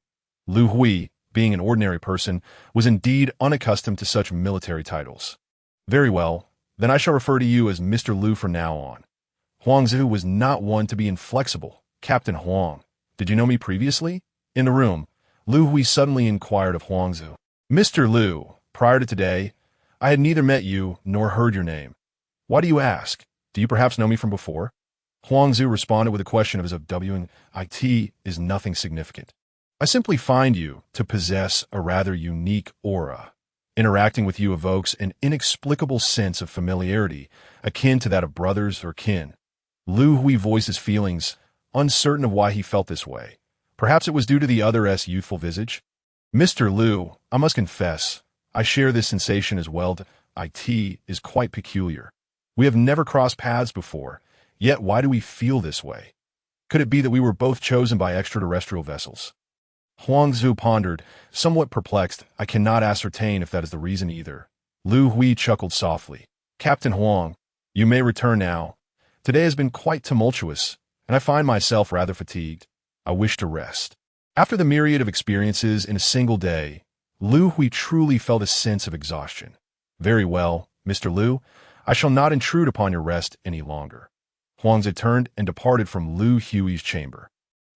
Liu Hui, being an ordinary person, was indeed unaccustomed to such military titles. "Very well, then I shall refer to you as Mr. Liu from now on." Huangzi was not one to be inflexible. "Captain Huang, did you know me previously?" In the room, Liu Hui suddenly inquired of Huangzi. "Mr. Liu, prior to today, I had neither met you nor heard your name. Why do you ask? Do you perhaps know me from before?" Huangzi responded with a question of his it is nothing significant. "I simply find you to possess a rather unique aura. Interacting with you evokes an inexplicable sense of familiarity, akin to that of brothers or kin." Liu Hui voiced his feelings, uncertain of why he felt this way. Perhaps it was due to the other's youthful visage. "Mr. Liu, I must confess, I share this sensation as well. It is quite peculiar. We have never crossed paths before, yet why do we feel this way? Could it be that we were both chosen by extraterrestrial vessels?" Huangzi pondered, somewhat perplexed. "I cannot ascertain if that is the reason either." Liu Hui chuckled softly. "Captain Huang, you may return now. Today has been quite tumultuous, and I find myself rather fatigued. I wish to rest." After the myriad of experiences in a single day, Liu Hui truly felt a sense of exhaustion. "Very well, Mr. Liu, I shall not intrude upon your rest any longer." Huangzi turned and departed from Liu Hui's chamber.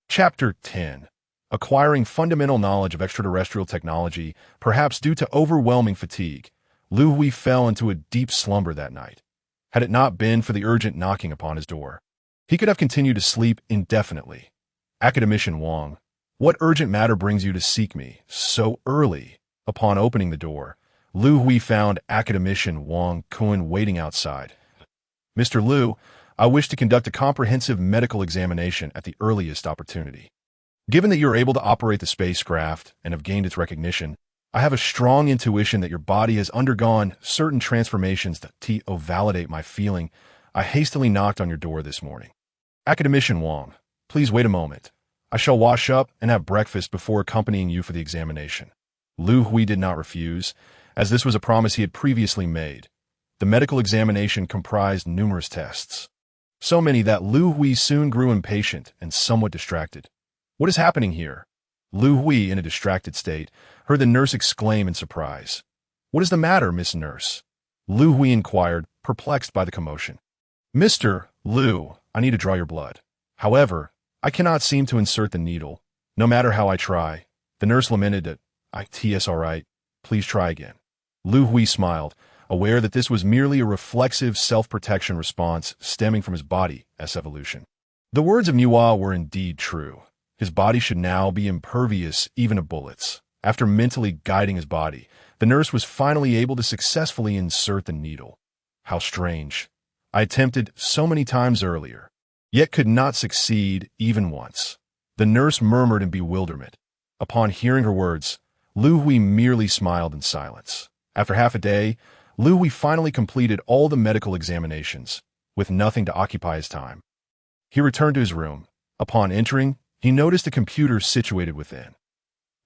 Chapter 10. Acquiring fundamental knowledge of extraterrestrial technology, perhaps due to overwhelming fatigue, Liu Hui fell into a deep slumber that night. Had it not been for the urgent knocking upon his door, he could have continued to sleep indefinitely. "Academician Wang, what urgent matter brings you to seek me so early?" Upon opening the door, Liu Hui found Academician Wang Kun waiting outside. "Mr. Liu, I wish to conduct a comprehensive medical examination at the earliest opportunity. Given that you are able to operate the spacecraft and have gained its recognition, I have a strong intuition that your body has undergone certain transformations that validate my feeling. I hastily knocked on your door this morning. Academician Wang, please wait a moment. I shall wash up and have breakfast before accompanying you for the examination." Liu Hui did not refuse, as this was a promise he had previously made. The medical examination comprised numerous tests. So many that Liu Hui soon grew impatient and somewhat distracted. "What is happening here?" Liu Hui, in a distracted state, heard the nurse exclaim in surprise. "What is the matter, Miss Nurse?" Liu Hui inquired, perplexed by the commotion. "Mr. Liu, I need to draw your blood. However, I cannot seem to insert the needle, no matter how I try." The nurse lamented that, "It's all right. Please try again." Liu Hui smiled, aware that this was merely a reflexive self-protection response stemming from his body's evolution. The words of Niwa were indeed true. His body should now be impervious even to bullets. After mentally guiding his body, the nurse was finally able to successfully insert the needle. How strange. I attempted so many times earlier, yet could not succeed even once. The nurse murmured in bewilderment. Upon hearing her words, Liu Hui merely smiled in silence. After half a day, Liu Hui finally completed all the medical examinations, with nothing to occupy his time. He returned to his room. Upon entering, he noticed a computer situated within.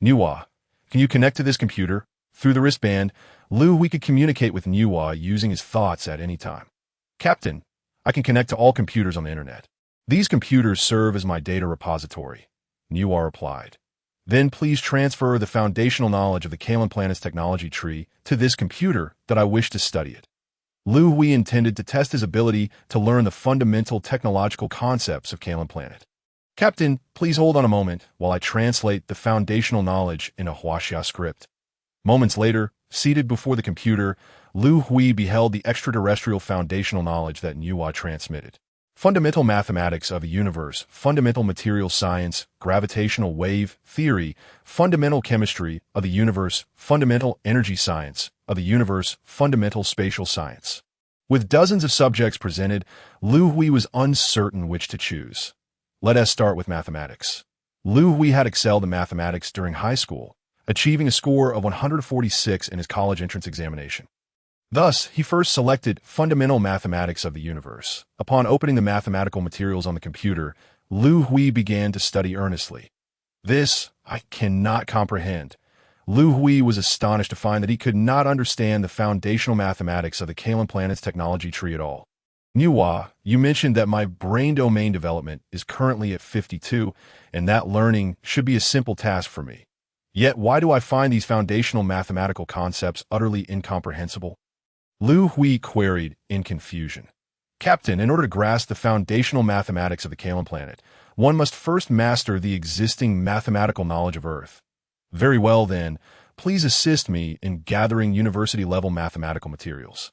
"Niwa, can you connect to this computer?" Through the wristband, Liu Hui could communicate with Niwa using his thoughts at any time. "Captain, I can connect to all computers on the internet. These computers serve as my data repository," Niwa replied. "Then please transfer the foundational knowledge of the Kalen planet's technology tree to this computer that I wish to study it." Liu Hui intended to test his ability to learn the fundamental technological concepts of Kalen planet. "Captain, please hold on a moment while I translate the foundational knowledge in a Huaxia script." Moments later, seated before the computer, Liu Hui beheld the extraterrestrial foundational knowledge that Niwa transmitted. Fundamental mathematics of the universe, fundamental material science, gravitational wave theory, fundamental chemistry of the universe, fundamental energy science of the universe, fundamental spatial science. With dozens of subjects presented, Liu Hui was uncertain which to choose. Let us start with mathematics. Liu Hui had excelled in mathematics during high school, achieving a score of 146 in his college entrance examination. Thus, he first selected fundamental mathematics of the universe. Upon opening the mathematical materials on the computer, Liu Hui began to study earnestly. This I cannot comprehend. Liu Hui was astonished to find that he could not understand the foundational mathematics of the Kalan planet's technology tree at all. Niwa, you mentioned that my brain domain development is currently at 52, and that learning should be a simple task for me. Yet why do I find these foundational mathematical concepts utterly incomprehensible? Liu Hui queried in confusion. Captain, in order to grasp the foundational mathematics of the Kalan planet, one must first master the existing mathematical knowledge of Earth. Very well then, please assist me in gathering university-level mathematical materials.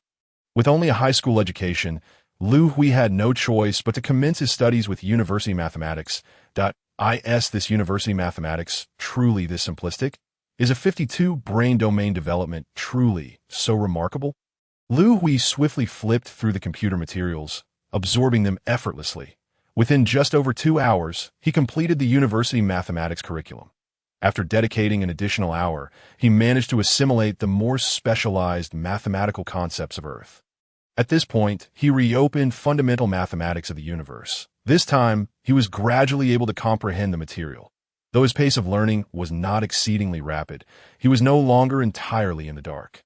With only a high school education, Liu Hui had no choice but to commence his studies with university mathematics. This university mathematics, truly this simplistic? Is a 52 brain domain development truly so remarkable? Liu Hui swiftly flipped through the computer materials, absorbing them effortlessly. Within just over 2 hours, he completed the university mathematics curriculum. After dedicating an additional hour, he managed to assimilate the more specialized mathematical concepts of Earth. At this point, he reopened fundamental mathematics of the universe. This time, he was gradually able to comprehend the material. Though his pace of learning was not exceedingly rapid, he was no longer entirely in the dark.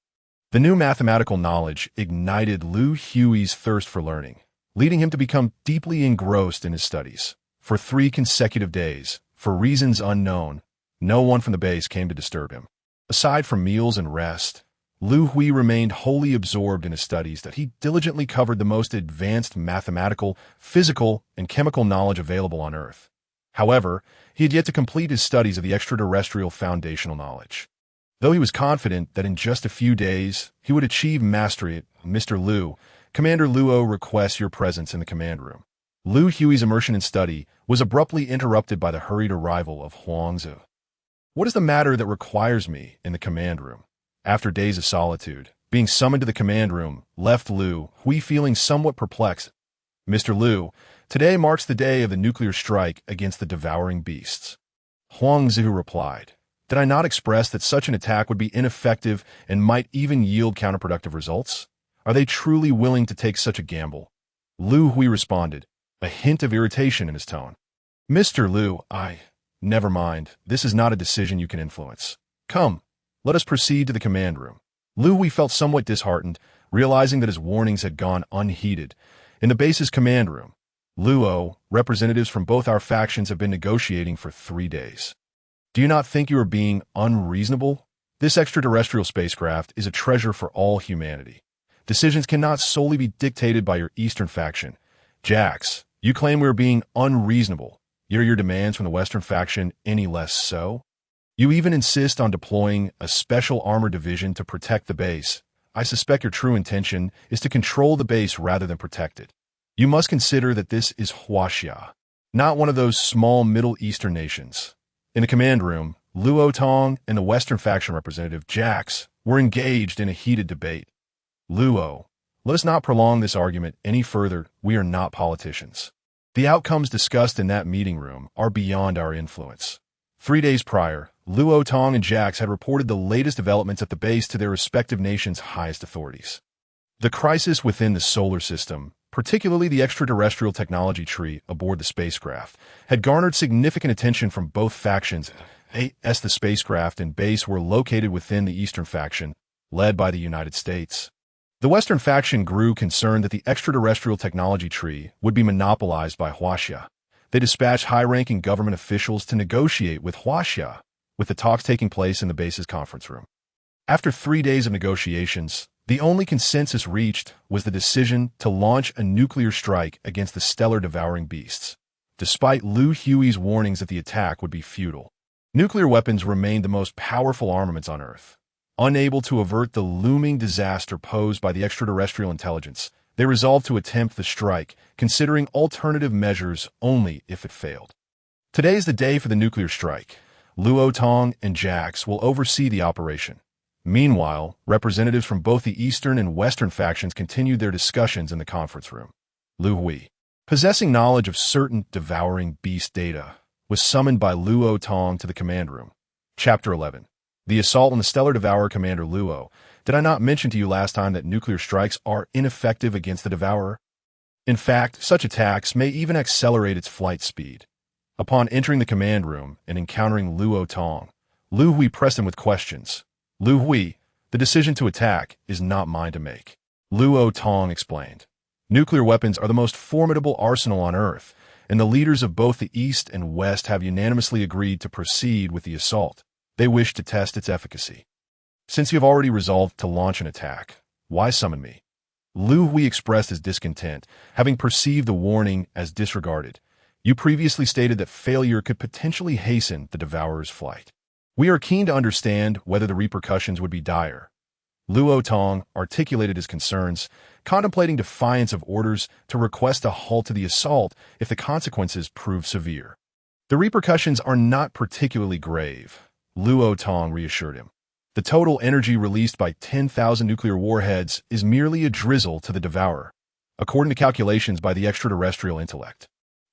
The new mathematical knowledge ignited Liu Hui's thirst for learning, leading him to become deeply engrossed in his studies. For 3 consecutive days, for reasons unknown, no one from the base came to disturb him. Aside from meals and rest, Liu Hui remained wholly absorbed in his studies that he diligently covered the most advanced mathematical, physical, and chemical knowledge available on Earth. However, he had yet to complete his studies of the extraterrestrial foundational knowledge. Though he was confident that in just a few days he would achieve mastery, Mr. Liu, Commander Luo requests your presence in the command room. Liu Hui's immersion in study was abruptly interrupted by the hurried arrival of Huangzi. What is the matter that requires me in the command room? After days of solitude, being summoned to the command room left Liu Hui feeling somewhat perplexed. Mr. Liu, today marks the day of the nuclear strike against the devouring beasts. Huangzi replied, did I not express that such an attack would be ineffective and might even yield counterproductive results? Are they truly willing to take such a gamble? Liu Hui responded, a hint of irritation in his tone. Mr. Liu, never mind, this is not a decision you can influence. Come, let us proceed to the command room. Liu Hui felt somewhat disheartened, realizing that his warnings had gone unheeded. In the base's command room, Luo, representatives from both our factions have been negotiating for 3 days. Do you not think you are being unreasonable? This extraterrestrial spacecraft is a treasure for all humanity. Decisions cannot solely be dictated by your Eastern faction. Jax, you claim we are being unreasonable. Are your demands from the Western faction any less so? You even insist on deploying a special armor division to protect the base. I suspect your true intention is to control the base rather than protect it. You must consider that this is Huaxia, not one of those small Middle Eastern nations. In the command room, Luo Tong and the Western faction representative, Jax, were engaged in a heated debate. Luo, let us not prolong this argument any further. We are not politicians. The outcomes discussed in that meeting room are beyond our influence. 3 days prior, Luo Tong and Jax had reported the latest developments at the base to their respective nations' highest authorities. The crisis within the solar system, particularly the extraterrestrial technology tree aboard the spacecraft, had garnered significant attention from both factions. As the spacecraft and base were located within the Eastern faction, led by the United States. The Western faction grew concerned that the extraterrestrial technology tree would be monopolized by Huaxia. They dispatched high-ranking government officials to negotiate with Huaxia, with the talks taking place in the base's conference room. After 3 days of negotiations, the only consensus reached was the decision to launch a nuclear strike against the stellar devouring beasts. Despite Liu Hui's warnings that the attack would be futile, nuclear weapons remained the most powerful armaments on Earth. Unable to avert the looming disaster posed by the extraterrestrial intelligence, They resolved to attempt the strike, considering alternative measures only if it failed. Today is the day for the nuclear strike. Luo Tong and Jax will oversee the operation. Meanwhile, representatives from both the eastern and western factions continued their discussions in the conference room. Liu Hui, possessing knowledge of certain devouring beast data, was summoned by Luo Tong to the command room. Chapter 11. The Assault on the Stellar Devourer. Commander Luo, did I not mention to you last time that nuclear strikes are ineffective against the Devourer? In fact, such attacks may even accelerate its flight speed. Upon entering the command room and encountering Luo Tong, Liu Hui pressed him with questions. Liu Hui, the decision to attack is not mine to make. Luo Tong explained. Nuclear weapons are the most formidable arsenal on Earth, and the leaders of both the East and West have unanimously agreed to proceed with the assault. They wish to test its efficacy. Since you have already resolved to launch an attack, why summon me? Liu Hui expressed his discontent, having perceived the warning as disregarded. You previously stated that failure could potentially hasten the Devourer's flight. We are keen to understand whether the repercussions would be dire. Luo Tong articulated his concerns, contemplating defiance of orders to request a halt to the assault if the consequences prove severe. The repercussions are not particularly grave, Luo Tong reassured him. The total energy released by 10,000 nuclear warheads is merely a drizzle to the Devourer, according to calculations by the extraterrestrial intellect.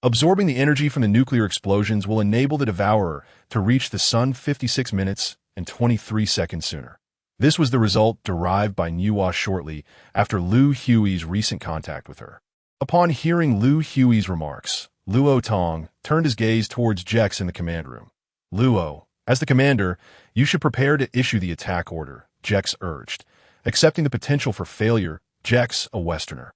Absorbing the energy from the nuclear explosions will enable the Devourer to reach the Sun 56 minutes and 23 seconds sooner. This was the result derived by Nuwa shortly after Liu Hui's recent contact with her. Upon hearing Liu Hui's remarks, Luo Tong turned his gaze towards Jex in the command room. Luo, as the commander, you should prepare to issue the attack order, Jex urged. Accepting the potential for failure, Jex, a Westerner,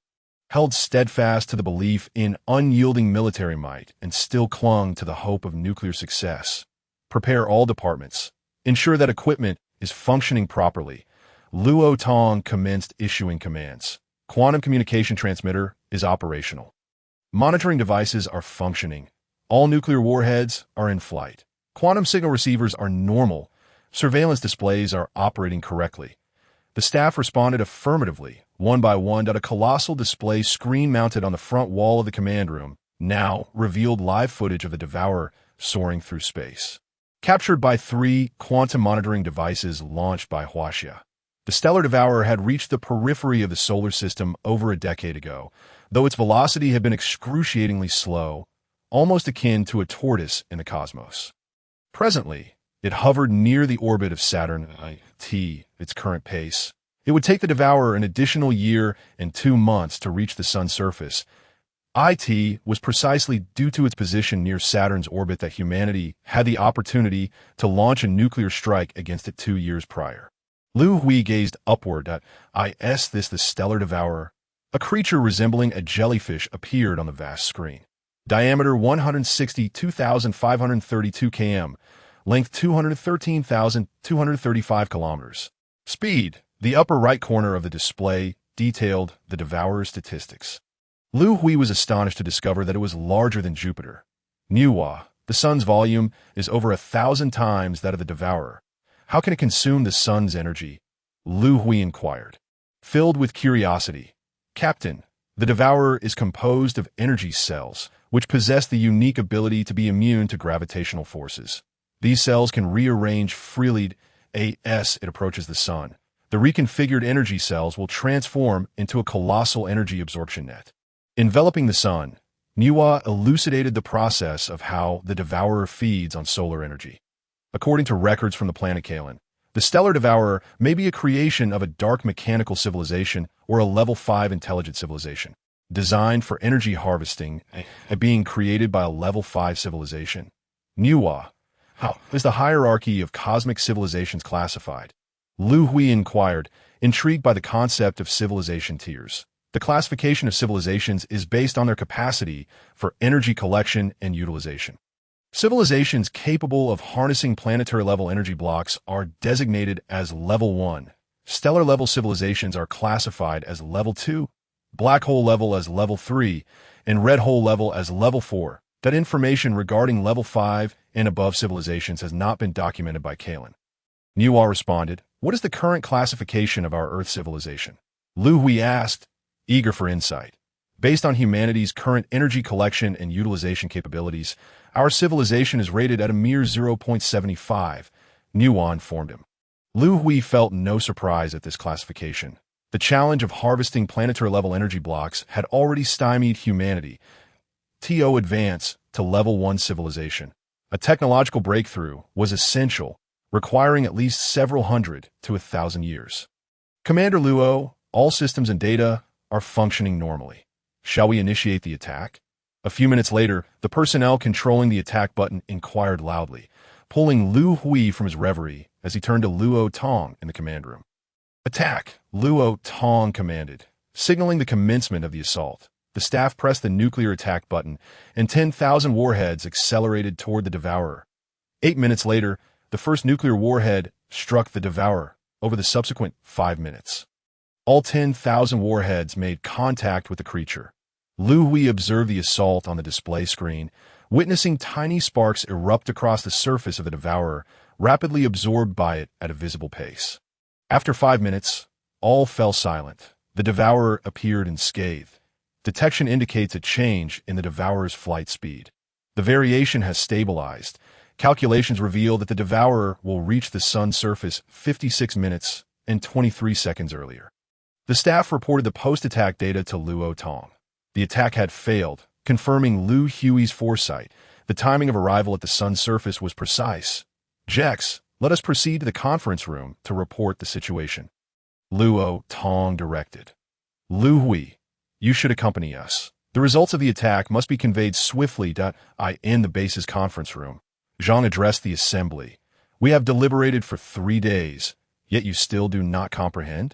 held steadfast to the belief in unyielding military might and still clung to the hope of nuclear success. Prepare all departments. Ensure that equipment is functioning properly. Luo Tong commenced issuing commands. Quantum communication transmitter is operational. Monitoring devices are functioning. All nuclear warheads are in flight. Quantum signal receivers are normal. Surveillance displays are operating correctly. The staff responded affirmatively, one by one. A colossal display screen mounted on the front wall of the command room now revealed live footage of the Devourer soaring through space. Captured by 3 quantum monitoring devices launched by Huaxia. The Stellar Devourer had reached the periphery of the solar system over a decade ago, though its velocity had been excruciatingly slow, almost akin to a tortoise in the cosmos. Presently, it hovered near the orbit of Saturn IT, its current pace. It would take the Devourer an additional year and 2 months to reach the Sun's surface. IT was precisely due to its position near Saturn's orbit that humanity had the opportunity to launch a nuclear strike against it 2 years prior. Liu Hui gazed upward at the Stellar Devourer. A creature resembling a jellyfish appeared on the vast screen. Diameter 162,532 km, length 213,235 kilometers. Speed. The upper right corner of the display detailed the Devourer's statistics. Liu Hui was astonished to discover that it was larger than Jupiter. Nuwa, the Sun's volume, is over 1,000 times that of the Devourer. How can it consume the Sun's energy? Liu Hui inquired. Filled with curiosity, Captain, the Devourer is composed of energy cells, which possess the unique ability to be immune to gravitational forces. These cells can rearrange freely as it approaches the Sun. The reconfigured energy cells will transform into a colossal energy absorption net. Enveloping the Sun, Nuwa elucidated the process of how the Devourer feeds on solar energy. According to records from the planet Kalen, the Stellar Devourer may be a creation of a dark mechanical civilization or a level 5 intelligent civilization, designed for energy harvesting and being created by a level 5 civilization. Nuwa, how is the hierarchy of cosmic civilizations classified? Liu Hui inquired, intrigued by the concept of civilization tiers. The classification of civilizations is based on their capacity for energy collection and utilization. Civilizations capable of harnessing planetary-level energy blocks are designated as Level 1. Stellar-level civilizations are classified as Level 2, black hole level as Level 3, and red hole level as Level 4. That information regarding Level 5 and above civilizations has not been documented by Kalen. Nuwa responded, "What is the current classification of our Earth civilization?" Liu Hui asked, eager for insight. Based on humanity's current energy collection and utilization capabilities, our civilization is rated at a mere 0.75. Nuan informed him. Liu Hui felt no surprise at this classification. The challenge of harvesting planetary-level energy blocks had already stymied humanity. To advance to level 1 civilization. A technological breakthrough was essential, requiring at least several hundred to 1,000 years. Commander Luo, all systems and data are functioning normally. Shall we initiate the attack? A few minutes later, the personnel controlling the attack button inquired loudly, pulling Liu Hui from his reverie as he turned to Luo Tong in the command room. Attack, Luo Tong commanded, signaling the commencement of the assault. The staff pressed the nuclear attack button, and 10,000 warheads accelerated toward the Devourer. 8 minutes later, the first nuclear warhead struck the Devourer over the subsequent 5 minutes. All 10,000 warheads made contact with the creature. Liu Hui observed the assault on the display screen, witnessing tiny sparks erupt across the surface of the Devourer, rapidly absorbed by it at a visible pace. After 5 minutes, all fell silent. The Devourer appeared unscathed. Detection indicates a change in the Devourer's flight speed. The variation has stabilized. Calculations reveal that the Devourer will reach the sun's surface 56 minutes and 23 seconds earlier. The staff reported the post-attack data to Luo Tong. The attack had failed, confirming Liu Hui's foresight. The timing of arrival at the sun's surface was precise. Jex, let us proceed to the conference room to report the situation. Luo Tong directed. Liu Hui, you should accompany us. The results of the attack must be conveyed swiftly in the base's conference room. Zhang addressed the assembly. We have deliberated for 3 days, yet you still do not comprehend?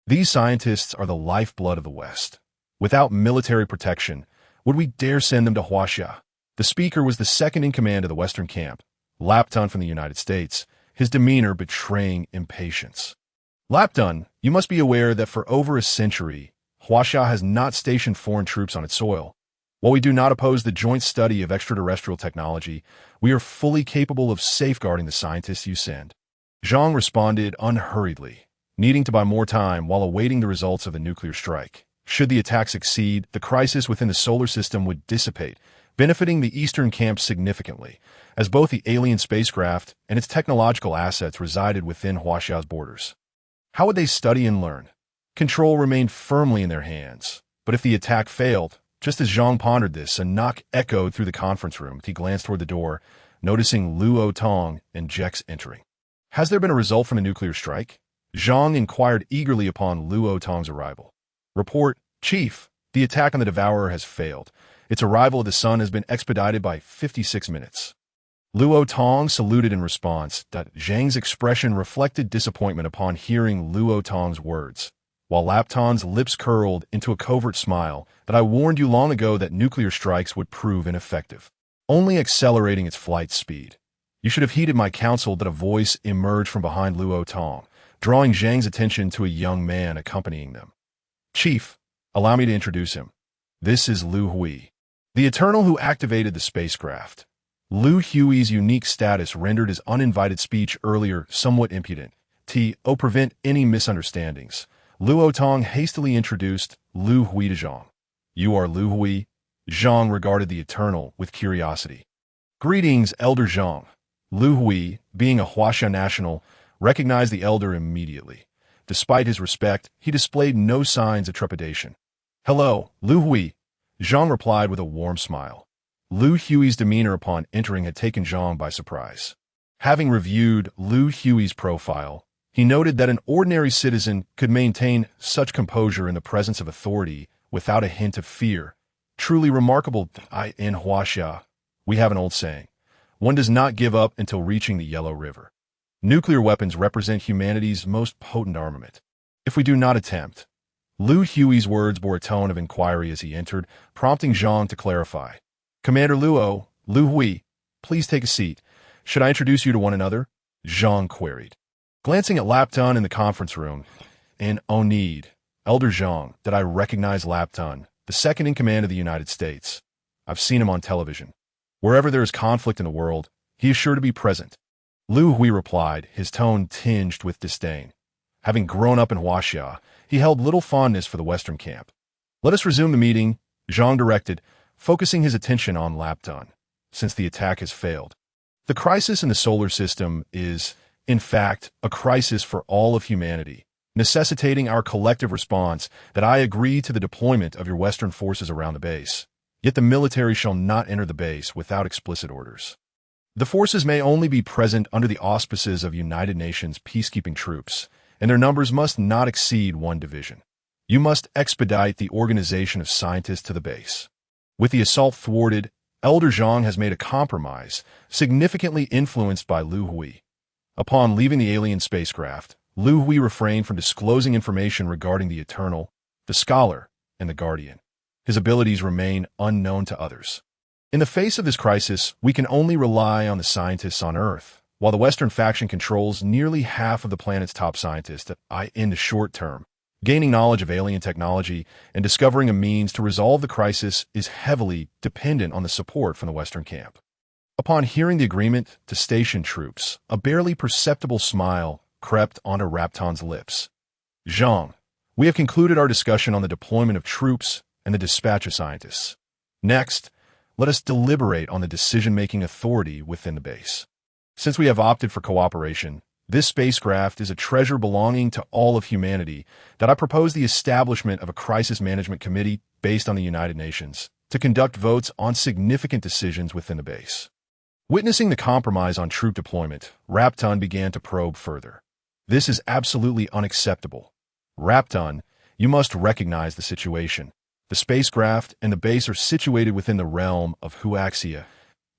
These scientists are the lifeblood of the West. Without military protection, would we dare send them to Huaxia? The speaker was the second in command of the Western camp, Lapton from the United States, his demeanor betraying impatience. Lapton, you must be aware that for over a century, Huaxia has not stationed foreign troops on its soil. While we do not oppose the joint study of extraterrestrial technology, we are fully capable of safeguarding the scientists you send. Zhang responded unhurriedly, needing to buy more time while awaiting the results of the nuclear strike. Should the attack succeed, the crisis within the solar system would dissipate, benefiting the Eastern camp significantly, as both the alien spacecraft and its technological assets resided within Huaxia's borders. How would they study and learn? Control remained firmly in their hands, but if the attack failed, just as Zhang pondered this, a knock echoed through the conference room. He glanced toward the door, noticing Luo Tong and Jex entering. Has there been a result from the nuclear strike? Zhang inquired eagerly upon Luo Tong's arrival. Report, Chief, the attack on the Devourer has failed. Its arrival at the sun has been expedited by 56 minutes. Luo Tong saluted in response. Zhang's expression reflected disappointment upon hearing Luo Tong's words, while Lapton's lips curled into a covert smile. That I warned you long ago that nuclear strikes would prove ineffective, only accelerating its flight speed. You should have heeded my counsel. That a voice emerged from behind Luo Tong, drawing Zhang's attention to a young man accompanying them. Chief, allow me to introduce him. This is Liu Hui, the Eternal who activated the spacecraft. Liu Hui's unique status rendered his uninvited speech earlier somewhat impudent. To prevent any misunderstandings, Luo Tong hastily introduced Liu Hui to Zhang. You are Liu Hui? Zhang regarded the Eternal with curiosity. Greetings, Elder Zhang. Liu Hui, being a Huaxia national, recognized the elder immediately. Despite his respect, he displayed no signs of trepidation. Hello, Liu Hui, Zhang replied with a warm smile. Liu Hui's demeanor upon entering had taken Zhang by surprise. Having reviewed Liu Hui's profile, he noted that an ordinary citizen could maintain such composure in the presence of authority without a hint of fear. Truly remarkable. In Huaxia, we have an old saying. One does not give up until reaching the Yellow River. Nuclear weapons represent humanity's most potent armament. If we do not attempt, Liu Hui's words bore a tone of inquiry as he entered, prompting Zhang to clarify. Commander Luo, Liu Hui, please take a seat. Should I introduce you to one another? Zhang queried. Glancing at Lapton in the conference room, no need. Elder Zhang, did I recognize Lapton, the second in command of the United States? I've seen him on television. Wherever there is conflict in the world, he is sure to be present. Liu Hui replied, his tone tinged with disdain. Having grown up in Huaxia, he held little fondness for the Western camp. Let us resume the meeting, Zhang directed, focusing his attention on Lapton, since the attack has failed. The crisis in the solar system is, in fact, a crisis for all of humanity, necessitating our collective response that I agree to the deployment of your Western forces around the base. Yet the military shall not enter the base without explicit orders. The forces may only be present under the auspices of United Nations peacekeeping troops, and their numbers must not exceed 1 division. You must expedite the organization of scientists to the base. With the assault thwarted, Elder Zhang has made a compromise, significantly influenced by Liu Hui. Upon leaving the alien spacecraft, Liu Hui refrained from disclosing information regarding the Eternal, the Scholar, and the Guardian. His abilities remain unknown to others. In the face of this crisis, we can only rely on the scientists on Earth, while the Western faction controls nearly half of the planet's top scientists in the short term. Gaining knowledge of alien technology and discovering a means to resolve the crisis is heavily dependent on the support from the Western camp. Upon hearing the agreement to station troops, a barely perceptible smile crept onto Rapton's lips. Zhang, we have concluded our discussion on the deployment of troops and the dispatch of scientists. Next, let us deliberate on the decision-making authority within the base. Since we have opted for cooperation, this spacecraft is a treasure belonging to all of humanity that I propose the establishment of a crisis management committee based on the United Nations to conduct votes on significant decisions within the base. Witnessing the compromise on troop deployment, Rapton began to probe further. This is absolutely unacceptable. Rapton, you must recognize the situation. The spacecraft and the base are situated within the realm of Huaxia.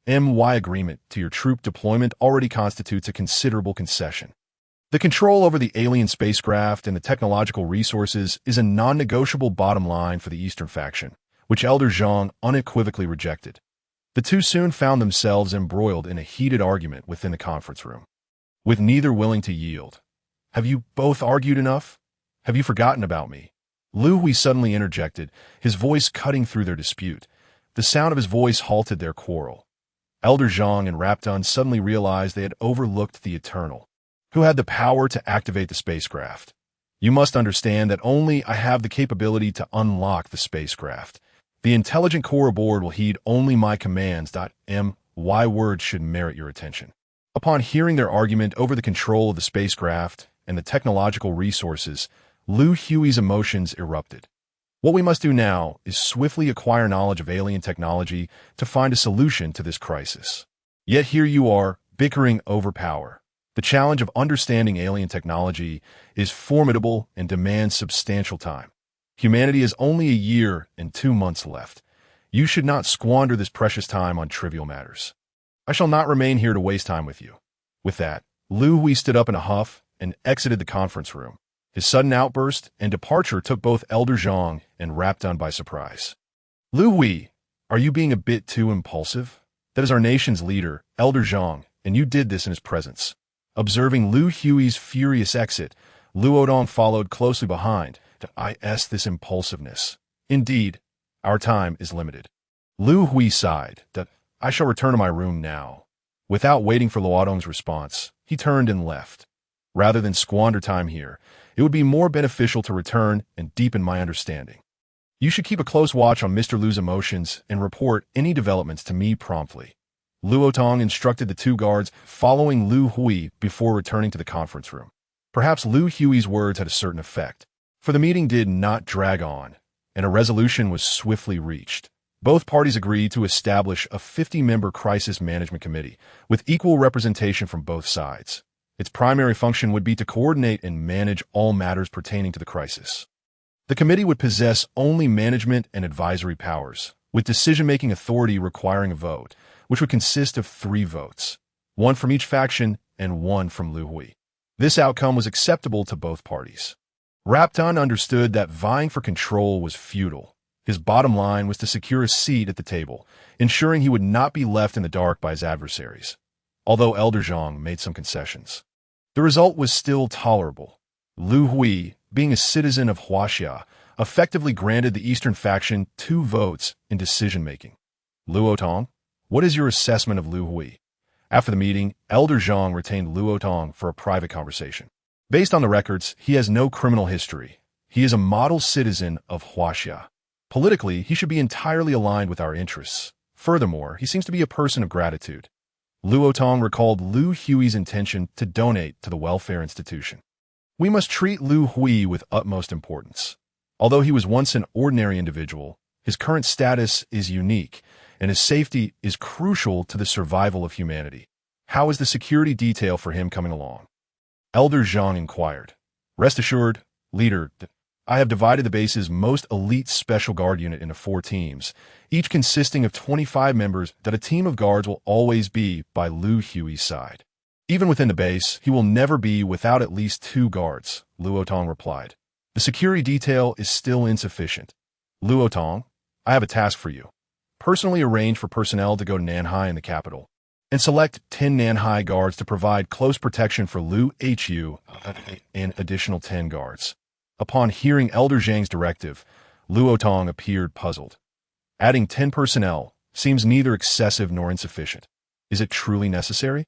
My agreement to your troop deployment already constitutes a considerable concession. The control over the alien spacecraft and the technological resources is a non-negotiable bottom line for the Eastern faction, which Elder Zhang unequivocally rejected. The two soon found themselves embroiled in a heated argument within the conference room, with neither willing to yield. Have you both argued enough? Have you forgotten about me? Liu Hui suddenly interjected, his voice cutting through their dispute. The sound of his voice halted their quarrel. Elder Zhang and Rapton suddenly realized they had overlooked the Eternal, who had the power to activate the spacecraft. You must understand that only I have the capability to unlock the spacecraft. The intelligent core aboard will heed only my commands. My words should merit your attention. Upon hearing their argument over the control of the spacecraft and the technological resources, Liu Hui's emotions erupted. What we must do now is swiftly acquire knowledge of alien technology to find a solution to this crisis. Yet here you are, bickering over power. The challenge of understanding alien technology is formidable and demands substantial time. Humanity has only a year and 2 months left. You should not squander this precious time on trivial matters. I shall not remain here to waste time with you. With that, Liu Hui stood up in a huff and exited the conference room. His sudden outburst and departure took both Elder Zhang and Rapton by surprise. Liu Hui, are you being a bit too impulsive? That is our nation's leader, Elder Zhang, and you did this in his presence. Observing Liu Hui's furious exit, Luo Dong followed closely behind to this impulsiveness. Indeed, our time is limited. Liu Hui sighed that I shall return to my room now. Without waiting for Luo Dong's response, he turned and left. Rather than squander time here, it would be more beneficial to return and deepen my understanding. You should keep a close watch on Mr. Liu's emotions and report any developments to me promptly. Luo Tong instructed the 2 guards following Liu Hui before returning to the conference room. Perhaps Liu Hui's words had a certain effect, for the meeting did not drag on, and a resolution was swiftly reached. Both parties agreed to establish a 50-member crisis management committee with equal representation from both sides. Its primary function would be to coordinate and manage all matters pertaining to the crisis. The committee would possess only management and advisory powers, with decision-making authority requiring a vote, which would consist of 3 votes, 1 from each faction and 1 from Liu Hui. This outcome was acceptable to both parties. Rapton understood that vying for control was futile. His bottom line was to secure a seat at the table, ensuring he would not be left in the dark by his adversaries, although Elder Zhang made some concessions. The result was still tolerable. Liu Hui, being a citizen of Huaxia, effectively granted the Eastern faction 2 votes in decision-making. Luo Tong, what is your assessment of Liu Hui? After the meeting, Elder Zhang retained Luo Tong for a private conversation. Based on the records, he has no criminal history. He is a model citizen of Huaxia. Politically, he should be entirely aligned with our interests. Furthermore, he seems to be a person of gratitude. Luo Tong recalled Liu Hui's intention to donate to the welfare institution. We must treat Liu Hui with utmost importance. Although he was once an ordinary individual, his current status is unique, and his safety is crucial to the survival of humanity. How is the security detail for him coming along? Elder Zhang inquired. Rest assured, leader, I have divided the base's most elite special guard unit into 4 teams, each consisting of 25 members. That a team of guards will always be by Liu Hui's side. Even within the base, he will never be without at least 2 guards, Luo Tong replied. The security detail is still insufficient. Luo Tong, I have a task for you. Personally arrange for personnel to go to Nanhai in the capital, and select 10 Nanhai guards to provide close protection for Liu Hu and additional 10 guards. Upon hearing Elder Zhang's directive, Luo Tong appeared puzzled. Adding 10 personnel seems neither excessive nor insufficient. Is it truly necessary?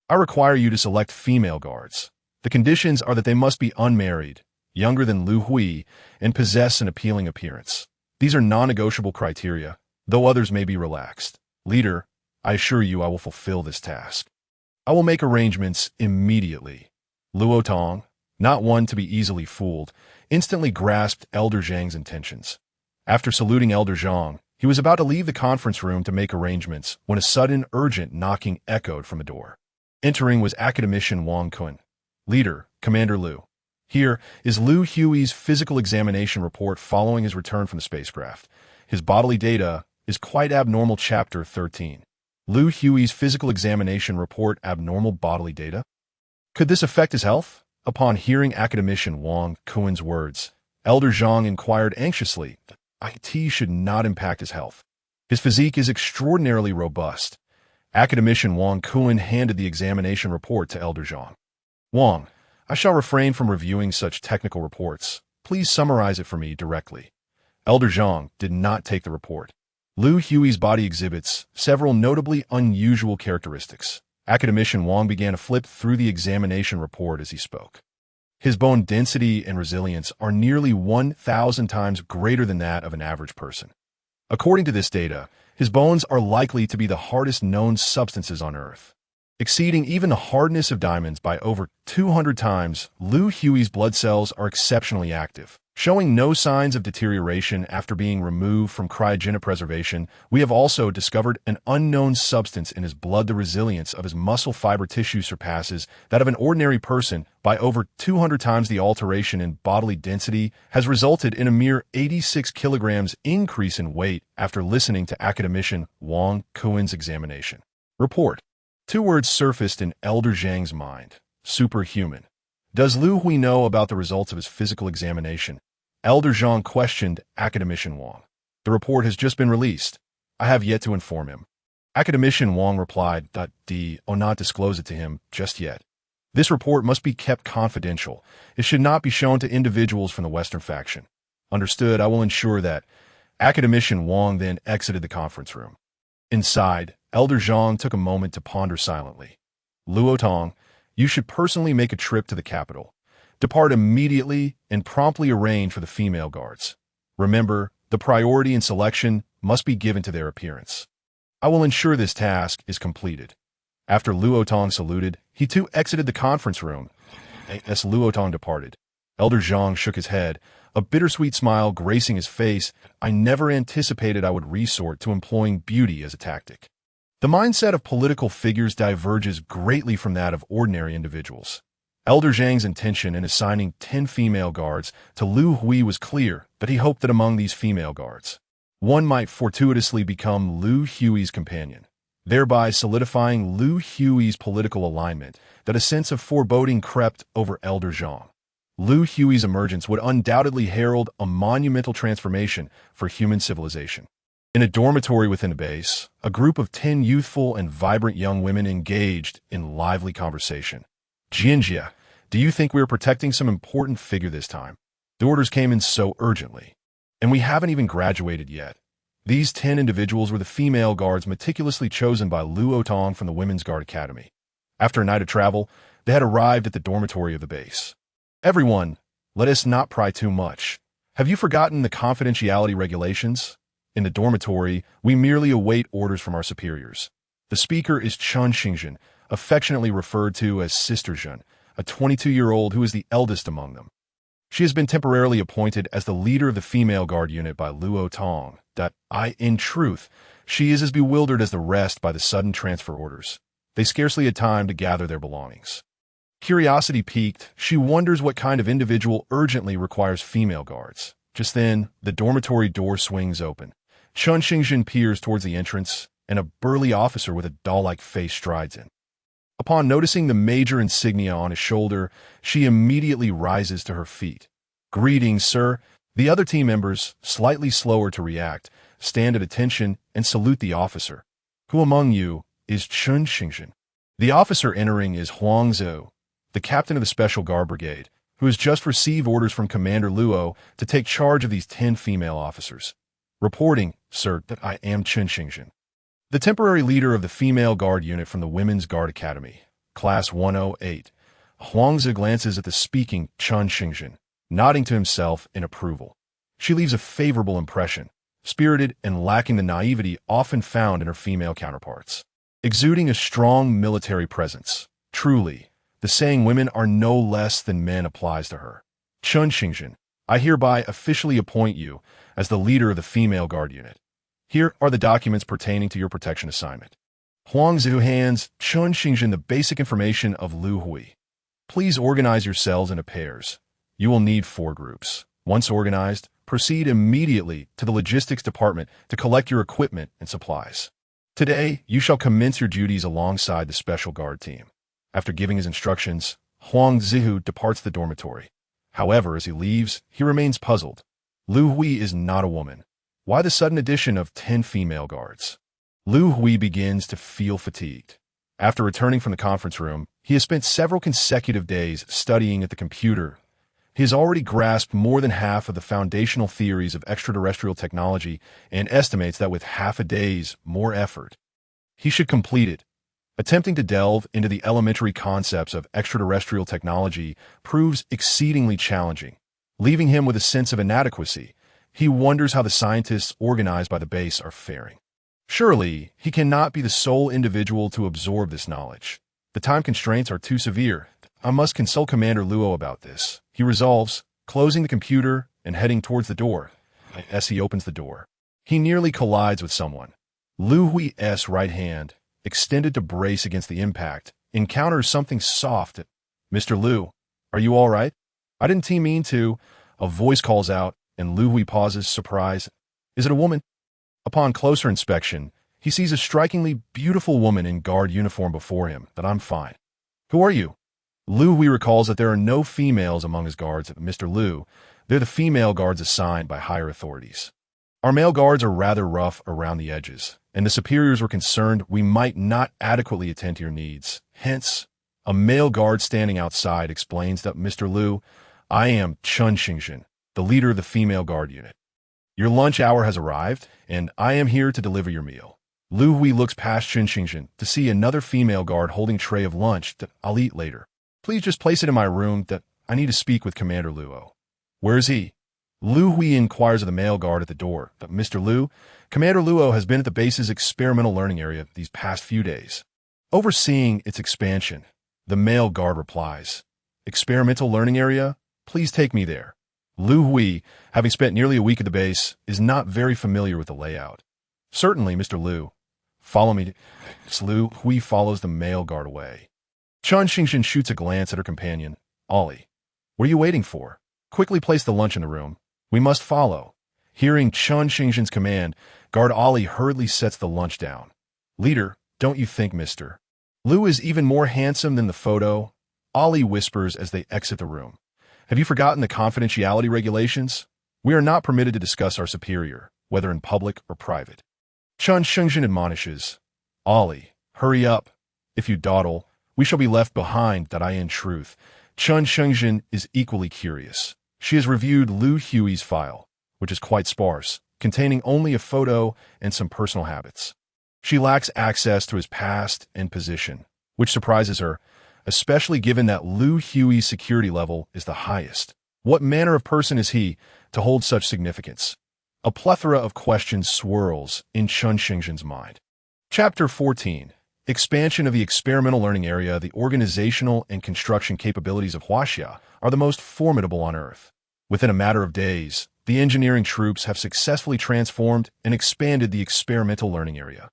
I require you to select female guards. The conditions are that they must be unmarried, younger than Liu Hui, and possess an appealing appearance. These are non-negotiable criteria, though others may be relaxed. Leader, I assure you I will fulfill this task. I will make arrangements immediately. Luo Tong, not one to be easily fooled, instantly grasped Elder Zhang's intentions. After saluting Elder Zhang, he was about to leave the conference room to make arrangements when a sudden, urgent knocking echoed from the door. Entering was Academician Wang Kun. Leader, Commander Liu. Here is Liu Hui's physical examination report following his return from the spacecraft. His bodily data is quite abnormal. Chapter 13. Liu Hui's physical examination report abnormal bodily data? Could this affect his health? Upon hearing Academician Wang Kun's words, Elder Zhang inquired anxiously. IT should not impact his health. His physique is extraordinarily robust. Academician Wang Kun handed the examination report to Elder Zhang. Wang, I shall refrain from reviewing such technical reports. Please summarize it for me directly. Elder Zhang did not take the report. Liu Hui's body exhibits several notably unusual characteristics. Academician Wang began to flip through the examination report as he spoke. His bone density and resilience are nearly 1,000 times greater than that of an average person. According to this data, his bones are likely to be the hardest known substances on Earth. Exceeding even the hardness of diamonds by over 200 times, Liu Hui's blood cells are exceptionally active, showing no signs of deterioration after being removed from cryogenic preservation. We have also discovered an unknown substance in his blood. The resilience of his muscle fiber tissue surpasses that of an ordinary person by over 200 times. The alteration in bodily density has resulted in a mere 86 kilograms increase in weight after listening to Academician Wang Kun's examination report. 2 words surfaced in Elder Zhang's mind: superhuman. Does Liu Hui know about the results of his physical examination? Elder Zhang questioned Academician Wang. The report has just been released. I have yet to inform him. Academician Wang replied, "Do not disclose it to him just yet. This report must be kept confidential. It should not be shown to individuals from the Western faction." Understood, I will ensure that. Academician Wang then exited the conference room. Inside, Elder Zhang took a moment to ponder silently. Luo Tong, you should personally make a trip to the capital. Depart immediately and promptly arrange for the female guards. Remember, the priority in selection must be given to their appearance. I will ensure this task is completed. After Luo Tong saluted, he too exited the conference room. As Luo Tong departed, Elder Zhang shook his head, a bittersweet smile gracing his face. I never anticipated I would resort to employing beauty as a tactic. The mindset of political figures diverges greatly from that of ordinary individuals. Elder Zhang's intention in assigning 10 female guards to Liu Hui was clear, but he hoped that among these female guards, one might fortuitously become Liu Hui's companion, thereby solidifying Liu Hui's political alignment. That a sense of foreboding crept over Elder Zhang. Liu Hui's emergence would undoubtedly herald a monumental transformation for human civilization. In a dormitory within the base, a group of 10 youthful and vibrant young women engaged in lively conversation. Jinjia, do you think we are protecting some important figure this time? The orders came in so urgently. And we haven't even graduated yet. These 10 individuals were the female guards meticulously chosen by Luo Tong from the Women's Guard Academy. After a night of travel, they had arrived at the dormitory of the base. Everyone, let us not pry too much. Have you forgotten the confidentiality regulations? In the dormitory, we merely await orders from our superiors. The speaker is Chun Xingjin, affectionately referred to as Sister Jun, a 22-year-old who is the eldest among them. She has been temporarily appointed as the leader of the female guard unit by Luo Tong. In truth, she is as bewildered as the rest by the sudden transfer orders. They scarcely had time to gather their belongings. Curiosity piqued, she wonders what kind of individual urgently requires female guards. Just then, the dormitory door swings open. Chun Xingjin peers towards the entrance, and a burly officer with a doll-like face strides in. Upon noticing the major insignia on his shoulder, she immediately rises to her feet. "Greetings, sir." The other team members, slightly slower to react, stand at attention and salute the officer. "Who among you is Chun Xingjin?" The officer entering is Huang Zhou, the captain of the Special Guard Brigade, who has just received orders from Commander Luo to take charge of these 10 female officers. "Reporting, sir, that I am Chun Xingjin, the temporary leader of the female guard unit from the Women's Guard Academy, Class 108. Huangzi glances at the speaking Chun Xingjin, nodding to himself in approval. She leaves a favorable impression, spirited and lacking the naivety often found in her female counterparts. Exuding a strong military presence. Truly, the saying women are no less than men applies to her. "Chun Xingjin, I hereby officially appoint you as the leader of the female guard unit. Here are the documents pertaining to your protection assignment." Huang Zhu hands Chun Xingjin the basic information of Liu Hui. "Please organize yourselves into pairs. You will need 4 groups. Once organized, proceed immediately to the logistics department to collect your equipment and supplies. Today, you shall commence your duties alongside the special guard team." After giving his instructions, Huang Zhu departs the dormitory. However, as he leaves, he remains puzzled. Liu Hui is not a woman. Why the sudden addition of 10 female guards? Liu Hui begins to feel fatigued. After returning from the conference room, he has spent several consecutive days studying at the computer. He has already grasped more than half of the foundational theories of extraterrestrial technology and estimates that with half a day's more effort, he should complete it. Attempting to delve into the elementary concepts of extraterrestrial technology proves exceedingly challenging. Leaving him with a sense of inadequacy, he wonders how the scientists organized by the base are faring. Surely, he cannot be the sole individual to absorb this knowledge. The time constraints are too severe. I must consult Commander Luo about this, he resolves, closing the computer and heading towards the door. As he opens the door, he nearly collides with someone. Liu Hui's right hand, extended to brace against the impact, encounters something soft. "Mr. Liu, are you all right?" "I didn't mean to," a voice calls out, and Liu Hui pauses, surprised. "Is it a woman?" Upon closer inspection, he sees a strikingly beautiful woman in guard uniform before him. "I'm fine." "Who are you?" Liu Hui recalls that there are no females among his guards. "Mr. Liu, they're the female guards assigned by higher authorities. Our male guards are rather rough around the edges, and the superiors were concerned we might not adequately attend to your needs. Hence, a male guard standing outside explains that, "Mr. Liu, I am Chun Xingjin, the leader of the female guard unit. Your lunch hour has arrived, and I am here to deliver your meal." Liu Hui looks past Chun Xingjin to see another female guard holding a tray of lunch that "I'll eat later. Please just place it in my room that I need to speak with Commander Luo." "Where is he?" Liu Hui inquires of the male guard at the door. "Mr. Liu, Commander Luo has been at the base's experimental learning area these past few days, overseeing its expansion." The male guard replies, "Experimental learning area? Please take me there." Liu Hui, having spent nearly a week at the base, is not very familiar with the layout. "Certainly, Mr. Liu. Follow me." Liu Hui follows the male guard away. Chun Xingjin shoots a glance at her companion. "Ollie, what are you waiting for? Quickly place the lunch in the room. We must follow." Hearing Chun Xingjin's command, Guard Ollie hurriedly sets the lunch down. "Leader, don't you think, mister? Liu is even more handsome than the photo," Ollie whispers as they exit the room. "Have you forgotten the confidentiality regulations? We are not permitted to discuss our superior, whether in public or private." Chun Xingjin admonishes, "Ollie, hurry up. If you dawdle, we shall be left behind." In truth, Chun Xingjin is equally curious. She has reviewed Liu Hui's file, which is quite sparse, containing only a photo and some personal habits. She lacks access to his past and position, which surprises her, especially given that Liu Hui's security level is the highest. What manner of person is he to hold such significance? A plethora of questions swirls in Chun Xingzhen's mind. Chapter 14. Expansion of the experimental learning area. The organizational and construction capabilities of Huaxia are the most formidable on Earth. Within a matter of days, the engineering troops have successfully transformed and expanded the experimental learning area.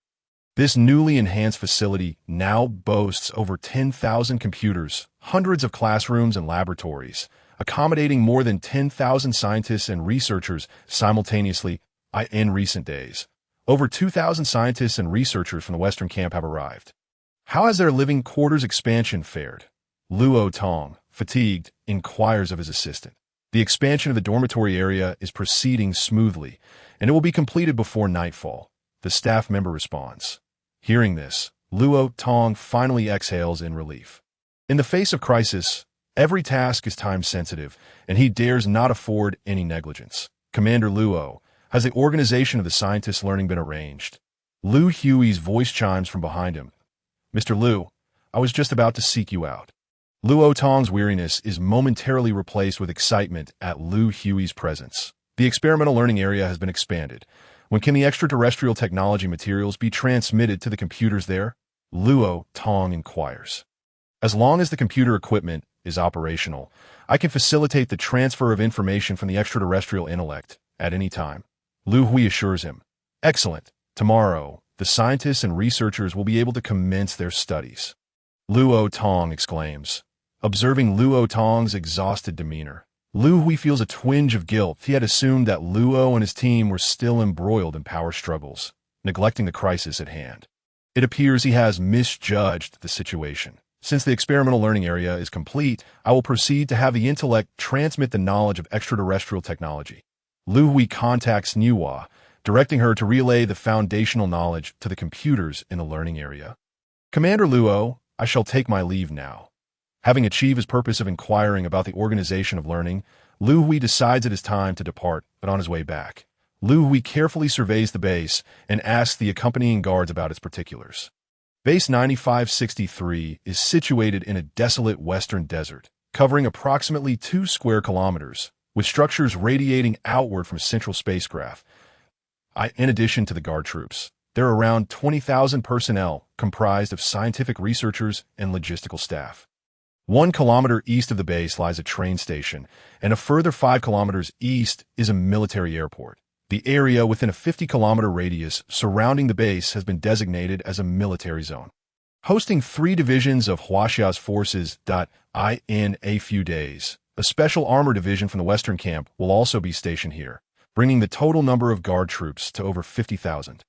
This newly enhanced facility now boasts over 10,000 computers, hundreds of classrooms and laboratories, accommodating more than 10,000 scientists and researchers simultaneously. In recent days, over 2,000 scientists and researchers from the Western camp have arrived. How has their living quarters expansion fared? Luo Tong, fatigued, inquires of his assistant. The expansion of the dormitory area is proceeding smoothly, and it will be completed before nightfall. The staff member responds. Hearing this, Luo Tong finally exhales in relief. In the face of crisis, every task is time-sensitive, and he dares not afford any negligence. Commander Luo, has the organization of the scientists' learning been arranged? Liu Hui's voice chimes from behind him. Mr. Liu, I was just about to seek you out. Luo Tong's weariness is momentarily replaced with excitement at Liu Hui's presence. The experimental learning area has been expanded. When can the extraterrestrial technology materials be transmitted to the computers there? Luo Tong inquires. As long as the computer equipment is operational, I can facilitate the transfer of information from the extraterrestrial intellect at any time. Liu Hui assures him. Excellent. Tomorrow, the scientists and researchers will be able to commence their studies. Luo Tong exclaims. Observing Luo Tong's exhausted demeanor, Liu Hui feels a twinge of guilt. He had assumed that Luo and his team were still embroiled in power struggles, neglecting the crisis at hand. It appears he has misjudged the situation. Since the experimental learning area is complete, I will proceed to have the intellect transmit the knowledge of extraterrestrial technology. Liu Hui contacts Niwa, directing her to relay the foundational knowledge to the computers in the learning area. Commander Luo, I shall take my leave now. Having achieved his purpose of inquiring about the organization of learning, Liu Hui decides it is time to depart, but on his way back, Liu Hui carefully surveys the base and asks the accompanying guards about its particulars. Base 9563 is situated in a desolate western desert, covering approximately 2 square kilometers, with structures radiating outward from central spacecraft. In addition to the guard troops, there are around 20,000 personnel comprised of scientific researchers and logistical staff. 1 kilometer east of the base lies a train station, and a further 5 kilometers east is a military airport. The area within a 50-kilometer radius surrounding the base has been designated as a military zone, hosting 3 divisions of Huaxia's forces. In a few days, a special armor division from the Western camp will also be stationed here, bringing the total number of guard troops to over 50,000.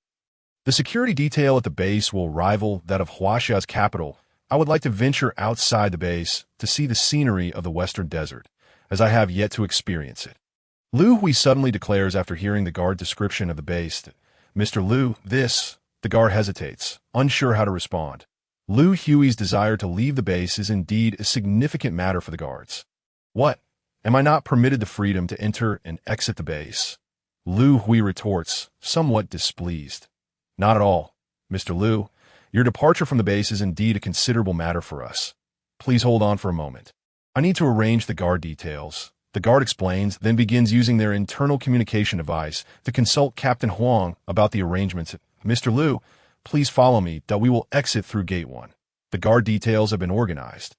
The security detail at the base will rival that of Huaxia's capital. I would like to venture outside the base to see the scenery of the western desert, as I have yet to experience it. Liu Hui suddenly declares after hearing the guard description of the base. Mr. Liu, the guard hesitates, unsure how to respond. Liu Hui's desire to leave the base is indeed a significant matter for the guards. What? Am I not permitted the freedom to enter and exit the base? Liu Hui retorts, somewhat displeased. Not at all. Mr. Liu, your departure from the base is indeed a considerable matter for us. Please hold on for a moment. I need to arrange the guard details. The guard explains, then begins using their internal communication device to consult Captain Huang about the arrangements. Mr. Liu, please follow me, that we will exit through Gate 1. The guard details have been organized.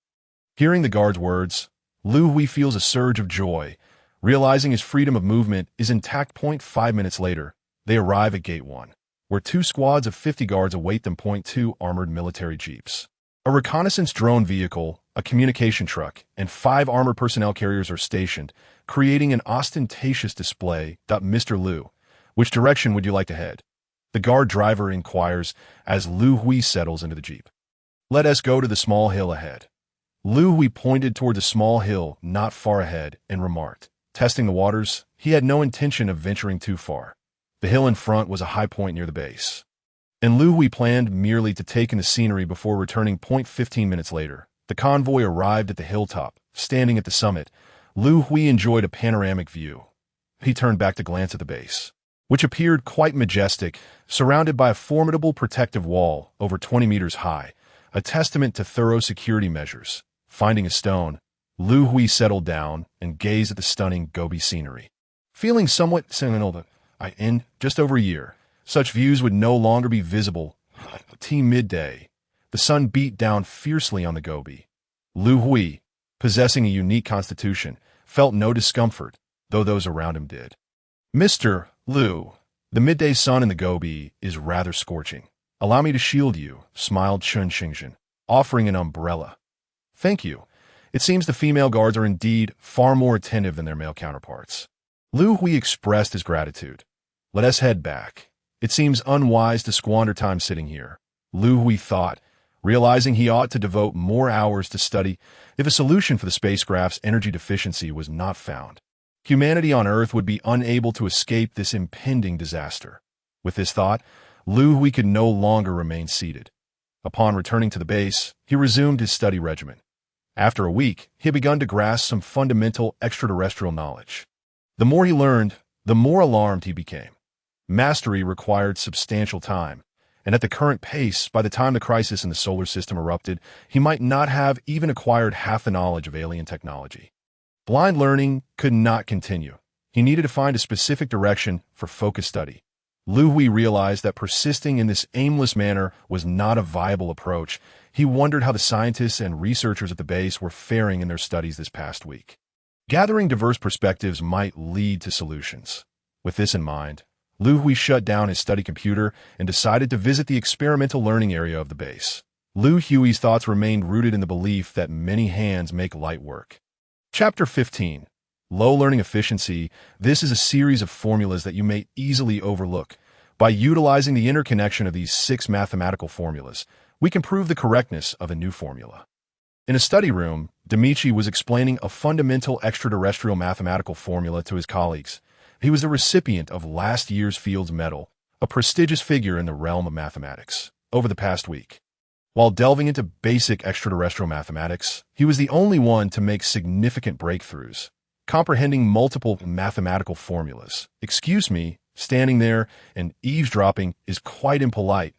Hearing the guard's words, Liu Hui feels a surge of joy. Realizing his freedom of movement is intact. 5 minutes later, they arrive at Gate 1, where 2 squads of 50 guards await them. 2 armored military jeeps, a reconnaissance drone vehicle, a communication truck, and 5 armored personnel carriers are stationed, creating an ostentatious display. Mr. Liu, which direction would you like to head? The guard driver inquires as Liu Hui settles into the jeep. Let us go to the small hill ahead. Liu Hui pointed toward the small hill not far ahead and remarked, testing the waters, he had no intention of venturing too far. The hill in front was a high point near the base, and Liu Hui planned merely to take in the scenery before returning. 15 minutes later, the convoy arrived at the hilltop. Standing at the summit, Liu Hui enjoyed a panoramic view. He turned back to glance at the base, which appeared quite majestic, surrounded by a formidable protective wall over 20 meters high, a testament to thorough security measures. Finding a stone, Liu Hui settled down and gazed at the stunning Gobi scenery. Feeling somewhat sentimental, in just over a year, such views would no longer be visible. Midday, the sun beat down fiercely on the Gobi. Liu Hui, possessing a unique constitution, felt no discomfort, though those around him did. Mr. Liu, the midday sun in the Gobi is rather scorching. Allow me to shield you, smiled Chun Xingzhen, offering an umbrella. Thank you. It seems the female guards are indeed far more attentive than their male counterparts. Liu Hui expressed his gratitude. Let us head back. It seems unwise to squander time sitting here, Liu Hui thought, realizing he ought to devote more hours to study if a solution for the spacecraft's energy deficiency was not found. Humanity on Earth would be unable to escape this impending disaster. With this thought, Liu Hui could no longer remain seated. Upon returning to the base, he resumed his study regimen. After a week, he had begun to grasp some fundamental extraterrestrial knowledge. The more he learned, the more alarmed he became. Mastery required substantial time, and at the current pace, by the time the crisis in the solar system erupted, he might not have even acquired half the knowledge of alien technology. Blind learning could not continue. He needed to find a specific direction for focused study. Liu Hui realized that persisting in this aimless manner was not a viable approach. He wondered how the scientists and researchers at the base were faring in their studies this past week. Gathering diverse perspectives might lead to solutions. With this in mind, Liu Hui shut down his study computer and decided to visit the experimental learning area of the base. Liu Hui's thoughts remained rooted in the belief that many hands make light work. Chapter 15. Low Learning Efficiency. This is a series of formulas that you may easily overlook. By utilizing the interconnection of these 6 mathematical formulas, we can prove the correctness of a new formula. In a study room, Dmitri was explaining a fundamental extraterrestrial mathematical formula to his colleagues. He was the recipient of last year's Fields Medal, a prestigious figure in the realm of mathematics, over the past week. While delving into basic extraterrestrial mathematics, he was the only one to make significant breakthroughs, comprehending multiple mathematical formulas. Excuse me, standing there and eavesdropping is quite impolite.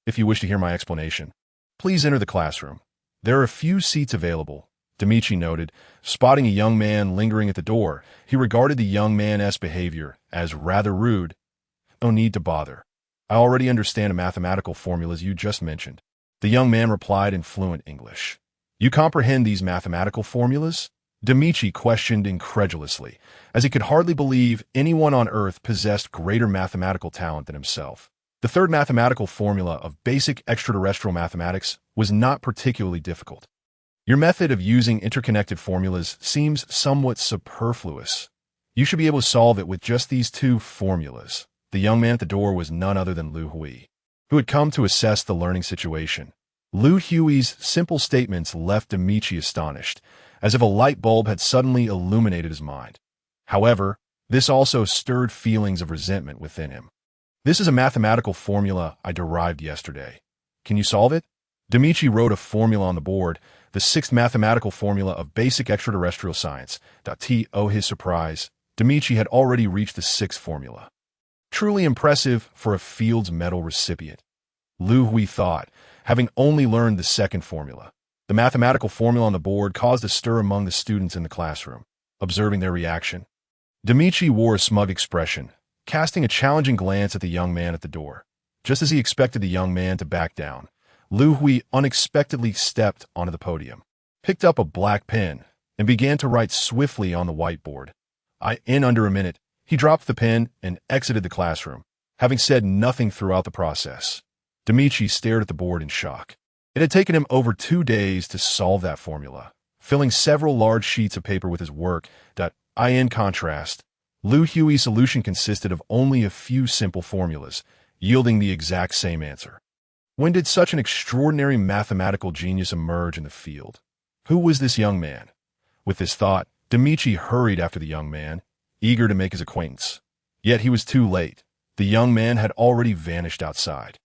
If you wish to hear my explanation, please enter the classroom. There are a few seats available, Dmitri noted, spotting a young man lingering at the door. He regarded the young man's behavior as rather rude. No need to bother. I already understand the mathematical formulas you just mentioned. The young man replied in fluent English. You comprehend these mathematical formulas? Dmitri questioned incredulously, as he could hardly believe anyone on Earth possessed greater mathematical talent than himself. The third mathematical formula of basic extraterrestrial mathematics was not particularly difficult. Your method of using interconnected formulas seems somewhat superfluous. You should be able to solve it with just these 2 formulas. The young man at the door was none other than Liu Hui, who had come to assess the learning situation. Liu Hui's simple statements left Dmitri astonished, as if a light bulb had suddenly illuminated his mind. However, this also stirred feelings of resentment within him. This is a mathematical formula I derived yesterday. Can you solve it? Dmitri wrote a formula on the board, the 6th mathematical formula of basic extraterrestrial science. To his surprise, Dmitri had already reached the 6th formula. Truly impressive for a Fields Medal recipient, Liu Hui thought, having only learned the 2nd formula. The mathematical formula on the board caused a stir among the students in the classroom. Observing their reaction, Dmitri wore a smug expression, casting a challenging glance at the young man at the door. Just as he expected the young man to back down, Liu Hui unexpectedly stepped onto the podium, picked up a black pen, and began to write swiftly on the whiteboard. In under a minute, he dropped the pen and exited the classroom, having said nothing throughout the process. Dmitri stared at the board in shock. It had taken him over 2 days to solve that formula, filling several large sheets of paper with his work. In contrast, Liu Hui's solution consisted of only a few simple formulas, yielding the exact same answer. When did such an extraordinary mathematical genius emerge in the field? Who was this young man? With this thought, Dmitri hurried after the young man, eager to make his acquaintance. Yet he was too late. The young man had already vanished outside.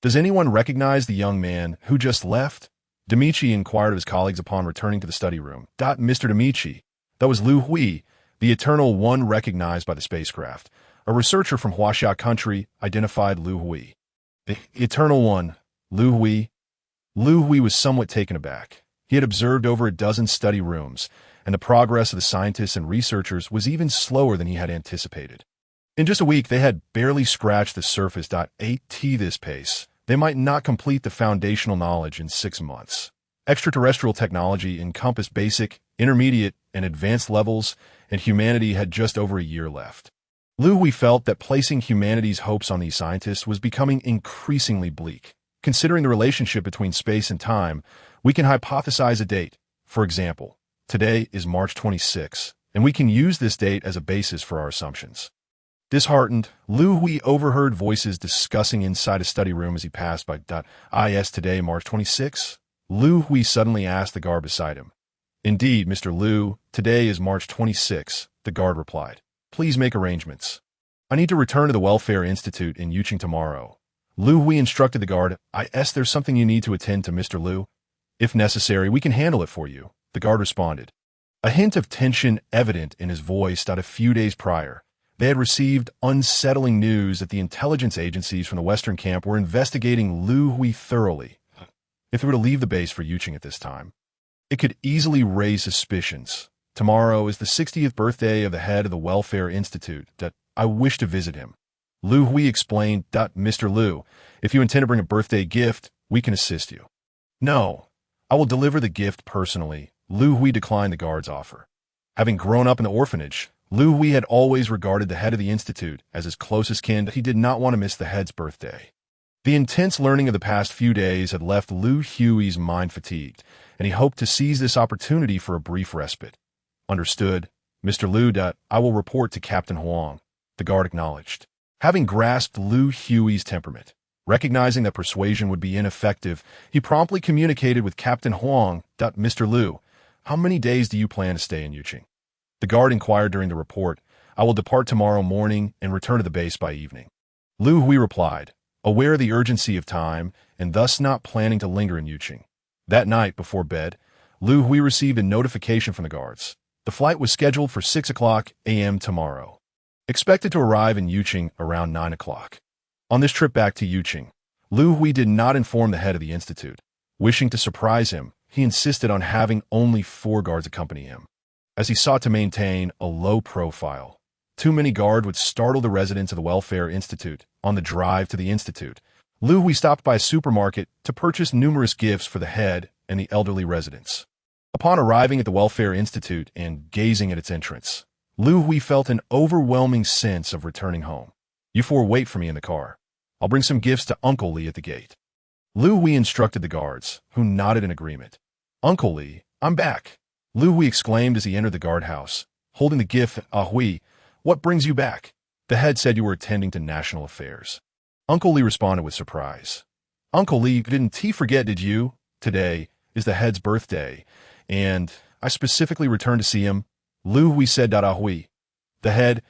Does anyone recognize the young man who just left? Dmitri inquired of his colleagues upon returning to the study room. Mr. Dmitri, that was Liu Hui, the Eternal One recognized by the spacecraft. A researcher from Huaxia country identified Liu Hui. The Eternal One, Liu Hui? Liu Hui was somewhat taken aback. He had observed over a dozen study rooms, and the progress of the scientists and researchers was even slower than he had anticipated. In just a week, they had barely scratched the surface. At this pace, they might not complete the foundational knowledge in 6 months. Extraterrestrial technology encompassed basic, intermediate, and advanced levels, and humanity had just over a year left. Liu Hui felt that placing humanity's hopes on these scientists was becoming increasingly bleak. Considering the relationship between space and time, we can hypothesize a date. For example, today is March 26, and we can use this date as a basis for our assumptions. Disheartened, Liu Hui overheard voices discussing inside a study room as he passed by. Is today March 26? Liu Hui suddenly asked the guard beside him. Indeed, Mr. Liu, today is March 26, the guard replied. Please make arrangements. I need to return to the Welfare Institute in Yuching tomorrow. Liu Hui instructed the guard. There's something you need to attend to, Mr. Liu. If necessary, we can handle it for you, the guard responded. A hint of tension evident in his voice. A few days prior, they had received unsettling news that the intelligence agencies from the Western camp were investigating Liu Hui thoroughly. If they were to leave the base for Yuching at this time, it could easily raise suspicions. Tomorrow is the 60th birthday of the head of the Welfare Institute. I wish to visit him. Liu Hui explained. Mr. Liu, if you intend to bring a birthday gift, we can assist you. No, I will deliver the gift personally. Liu Hui declined the guard's offer. Having grown up in the orphanage, Liu Hui had always regarded the head of the institute as his closest kin. He did not want to miss the head's birthday. The intense learning of the past few days had left Liu Hui's mind fatigued, and he hoped to seize this opportunity for a brief respite. Understood, Mr. Liu. I will report to Captain Huang, the guard acknowledged. Having grasped Liu Hui's temperament, recognizing that persuasion would be ineffective, he promptly communicated with Captain Huang. Mr. Liu, how many days do you plan to stay in Yuching? The guard inquired during the report. I will depart tomorrow morning and return to the base by evening. Liu Hui replied, aware of the urgency of time and thus not planning to linger in Yuching. That night, before bed, Liu Hui received a notification from the guards. The flight was scheduled for 6 a.m. tomorrow. Expected to arrive in Yuching around 9 o'clock. On this trip back to Yuching, Liu Hui did not inform the head of the institute. Wishing to surprise him, he insisted on having only 4 guards accompany him. As he sought to maintain a low profile, too many guards would startle the residents of the Welfare Institute. On the drive to the institute, Liu Hui stopped by a supermarket to purchase numerous gifts for the head and the elderly residents. Upon arriving at the Welfare Institute and gazing at its entrance, Liu Hui felt an overwhelming sense of returning home. You 4 wait for me in the car. I'll bring some gifts to Uncle Li at the gate. Liu Hui instructed the guards, who nodded in agreement. Uncle Li, I'm back, Liu Hui exclaimed as he entered the guardhouse, holding the gift. Hui, what brings you back? The head said you were attending to national affairs. Uncle Li responded with surprise. Uncle Li, didn't he forget, did you? Today is the head's birthday, and I specifically returned to see him. Liu Hui said. Hui. The head,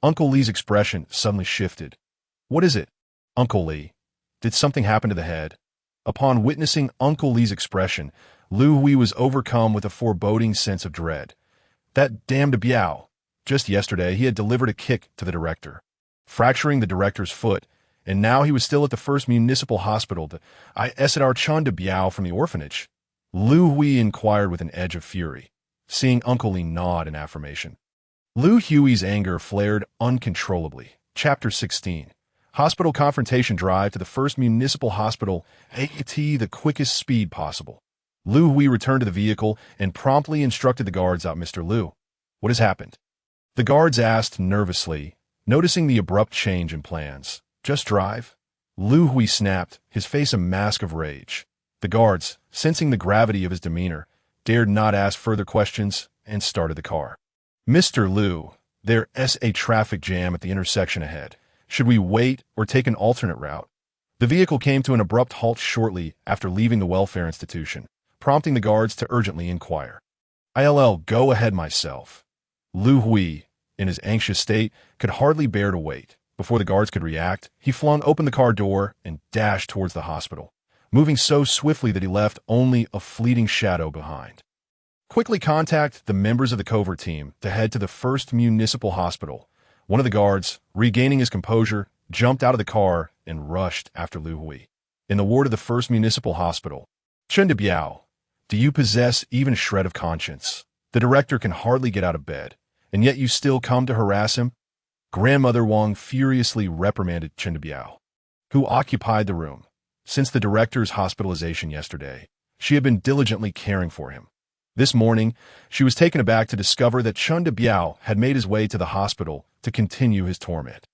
Uncle Li's expression suddenly shifted. What is it? Uncle Li, did something happen to the head? Upon witnessing Uncle Li's expression, Liu Hui was overcome with a foreboding sense of dread. That damned Biao. Just yesterday, he had delivered a kick to the director, fracturing the director's foot, and now he was still at the first municipal hospital. Our Chanda Biao from the orphanage. Liu Hui inquired with an edge of fury, seeing Uncle Li nod in affirmation. Liu Hui's anger flared uncontrollably. Chapter 16. Hospital confrontation drive to the first municipal hospital at the quickest speed possible. Liu Hui returned to the vehicle and promptly instructed the guards. Mr. Liu, what has happened? The guards asked nervously, noticing the abrupt change in plans. Just drive? Liu Hui snapped, his face a mask of rage. The guards, sensing the gravity of his demeanor, dared not ask further questions and started the car. Mr. Liu, there's a traffic jam at the intersection ahead. Should we wait or take an alternate route? The vehicle came to an abrupt halt shortly after leaving the welfare institution, prompting the guards to urgently inquire. Go ahead myself. Liu Hui, in his anxious state, could hardly bear to wait. Before the guards could react, he flung open the car door and dashed towards the hospital, moving so swiftly that he left only a fleeting shadow behind. Quickly contact the members of the covert team to head to the first municipal hospital. One of the guards, regaining his composure, jumped out of the car and rushed after Liu Hui. In the ward of the first municipal hospital, Chenda Biao, Do you possess even a shred of conscience? The director can hardly get out of bed, and yet you still come to harass him? Grandmother Wang furiously reprimanded Chen Biao, who occupied the room. Since the director's hospitalization yesterday, she had been diligently caring for him. This morning, she was taken aback to discover that Chen Biao had made his way to the hospital to continue his torment.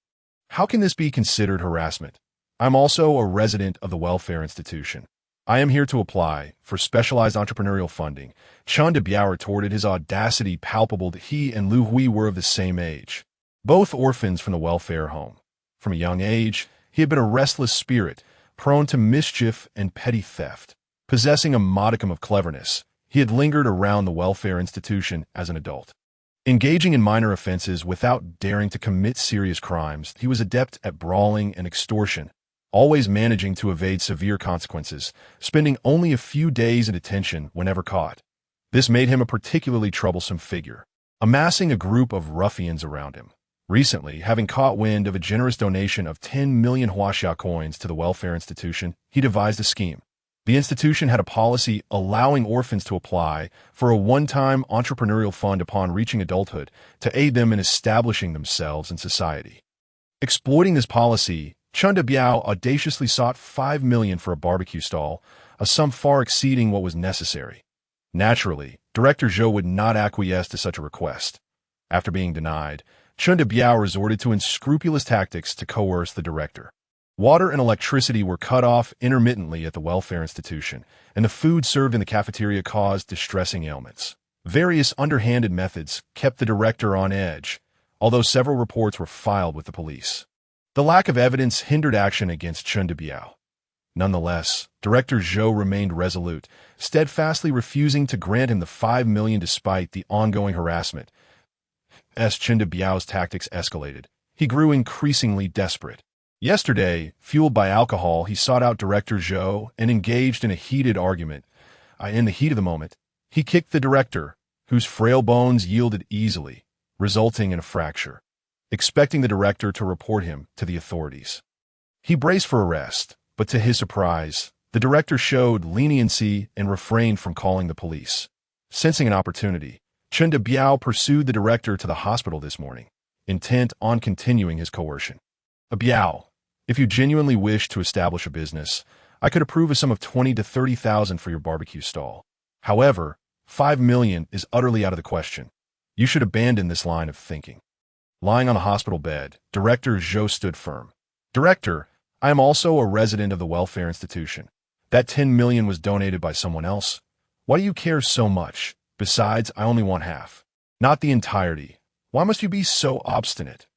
How can this be considered harassment? I'm also a resident of the welfare institution. I am here to apply for specialized entrepreneurial funding. Chen Biao retorted, his audacity palpable that he and Liu Hui were of the same age, both orphans from the welfare home. From a young age, he had been a restless spirit, prone to mischief and petty theft. Possessing a modicum of cleverness, he had lingered around the welfare institution as an adult. Engaging in minor offenses without daring to commit serious crimes, he was adept at brawling and extortion, always managing to evade severe consequences, spending only a few days in detention whenever caught. This made him a particularly troublesome figure, amassing a group of ruffians around him. Recently, having caught wind of a generous donation of 10 million Huaxia coins to the welfare institution, he devised a scheme. The institution had a policy allowing orphans to apply for a one-time entrepreneurial fund upon reaching adulthood to aid them in establishing themselves in society. Exploiting this policy, Chen Biao audaciously sought 5 million for a barbecue stall, a sum far exceeding what was necessary. Naturally, Director Zhou would not acquiesce to such a request. After being denied, Chen Biao resorted to unscrupulous tactics to coerce the director. Water and electricity were cut off intermittently at the welfare institution, and the food served in the cafeteria caused distressing ailments. Various underhanded methods kept the director on edge, although several reports were filed with the police. The lack of evidence hindered action against Chen Biao. Nonetheless, Director Zhou remained resolute, steadfastly refusing to grant him the 5 million despite the ongoing harassment. As Chen Biao's tactics escalated, he grew increasingly desperate. Yesterday, fueled by alcohol, he sought out Director Zhou and engaged in a heated argument. In the heat of the moment, he kicked the director, whose frail bones yielded easily, resulting in a fracture, expecting the director to report him to the authorities. He braced for arrest, but to his surprise, the director showed leniency and refrained from calling the police. Sensing an opportunity, Chen Biao pursued the director to the hospital this morning, intent on continuing his coercion. Biao, if you genuinely wish to establish a business, I could approve a sum of 20 to 30,000 for your barbecue stall. However, 5 million is utterly out of the question. You should abandon this line of thinking. Lying on the hospital bed, Director Zhou stood firm. Director, I am also a resident of the welfare institution. That 10 million was donated by someone else. Why do you care so much? Besides, I only want half, not the entirety. Why must you be so obstinate?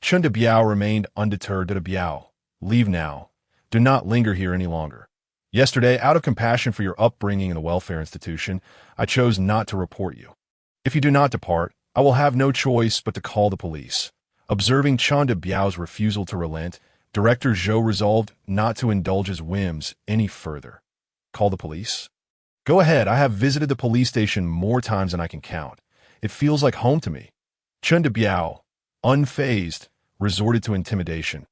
Chen Biao remained undeterred. Biao, leave now. Do not linger here any longer. Yesterday, out of compassion for your upbringing in the welfare institution, I chose not to report you. If you do not depart, I will have no choice but to call the police. Observing Chen Biao's refusal to relent, Director Zhou resolved not to indulge his whims any further. Call the police? Go ahead, I have visited the police station more times than I can count. It feels like home to me. Chen Biao, unfazed, resorted to intimidation.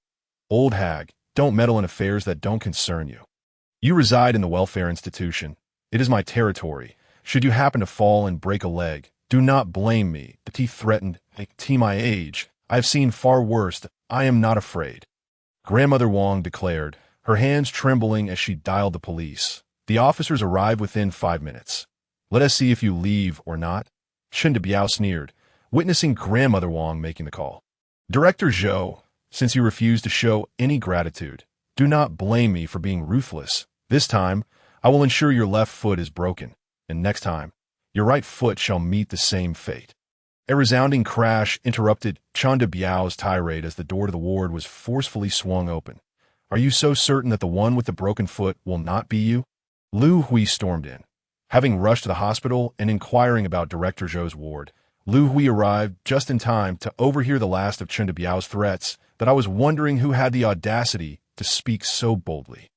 Old hag, don't meddle in affairs that don't concern you. You reside in the welfare institution. It is my territory. Should you happen to fall and break a leg, do not blame me. The teeth threatened. My age. I have seen far worse. I am not afraid. Grandmother Wang declared, her hands trembling as she dialed the police. The officers arrived within 5 minutes. Let us see if you leave or not. Chen Biao sneered, witnessing Grandmother Wang making the call. Director Zhou, since you refuse to show any gratitude, do not blame me for being ruthless. This time, I will ensure your left foot is broken, and next time, your right foot shall meet the same fate. A resounding crash interrupted Chen Biao's tirade as the door to the ward was forcefully swung open. Are you so certain that the one with the broken foot will not be you? Liu Hui stormed in. Having rushed to the hospital and inquiring about Director Zhou's ward, Liu Hui arrived just in time to overhear the last of Chen Biao's threats that I was wondering who had the audacity to speak so boldly.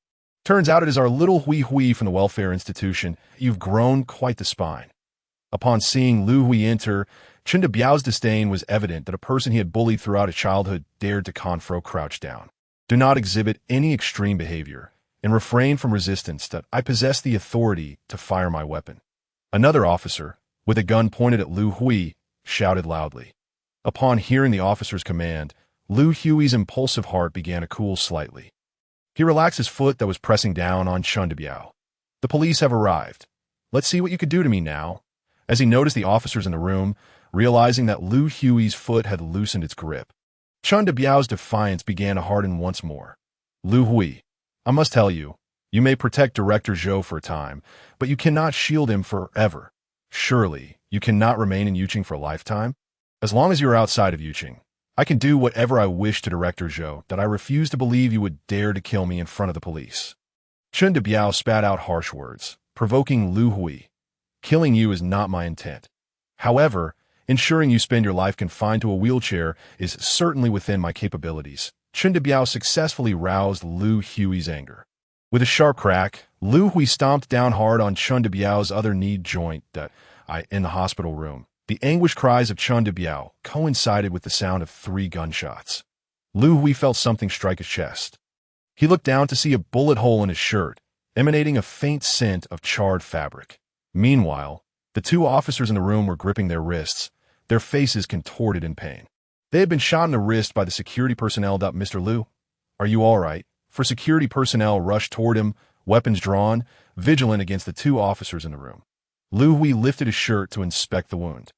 Turns out it is our little Hui from the welfare institution. You've grown quite the spine. Upon seeing Liu Hui enter, Chen Biao's disdain was evident that a person he had bullied throughout his childhood dared to crouch down. Do not exhibit any extreme behavior, and refrain from resistance that I possess the authority to fire my weapon. Another officer, with a gun pointed at Liu Hui, shouted loudly. Upon hearing the officer's command, Liu Hui's impulsive heart began to cool slightly. He relaxed his foot that was pressing down on Chun Debiao. The police have arrived. Let's see what you could do to me now. As he noticed the officers in the room, realizing that Liu Hui's foot had loosened its grip, Chun Debiao's defiance began to harden once more. Liu Hui, I must tell you, you may protect Director Zhou for a time, but you cannot shield him forever. Surely, you cannot remain in Yuqing for a lifetime? As long as you are outside of Yuqing, I can do whatever I wish to Director Zhou, that I refuse to believe you would dare to kill me in front of the police. Chun Debiao spat out harsh words, provoking Liu Hui. Killing you is not my intent. However, ensuring you spend your life confined to a wheelchair is certainly within my capabilities. Chun Debiao successfully roused Liu Hui's anger. With a sharp crack, Liu Hui stomped down hard on Chun Debiao's other knee joint in the hospital room. The anguished cries of Chun Debiao coincided with the sound of 3 gunshots. Liu Hui felt something strike his chest. He looked down to see a bullet hole in his shirt, emanating a faint scent of charred fabric. Meanwhile, the 2 officers in the room were gripping their wrists, their faces contorted in pain. They had been shot in the wrist by the security personnel. Mr. Liu, are you all right? For security personnel rushed toward him, weapons drawn, vigilant against the 2 officers in the room. Liu Hui lifted his shirt to inspect the wound.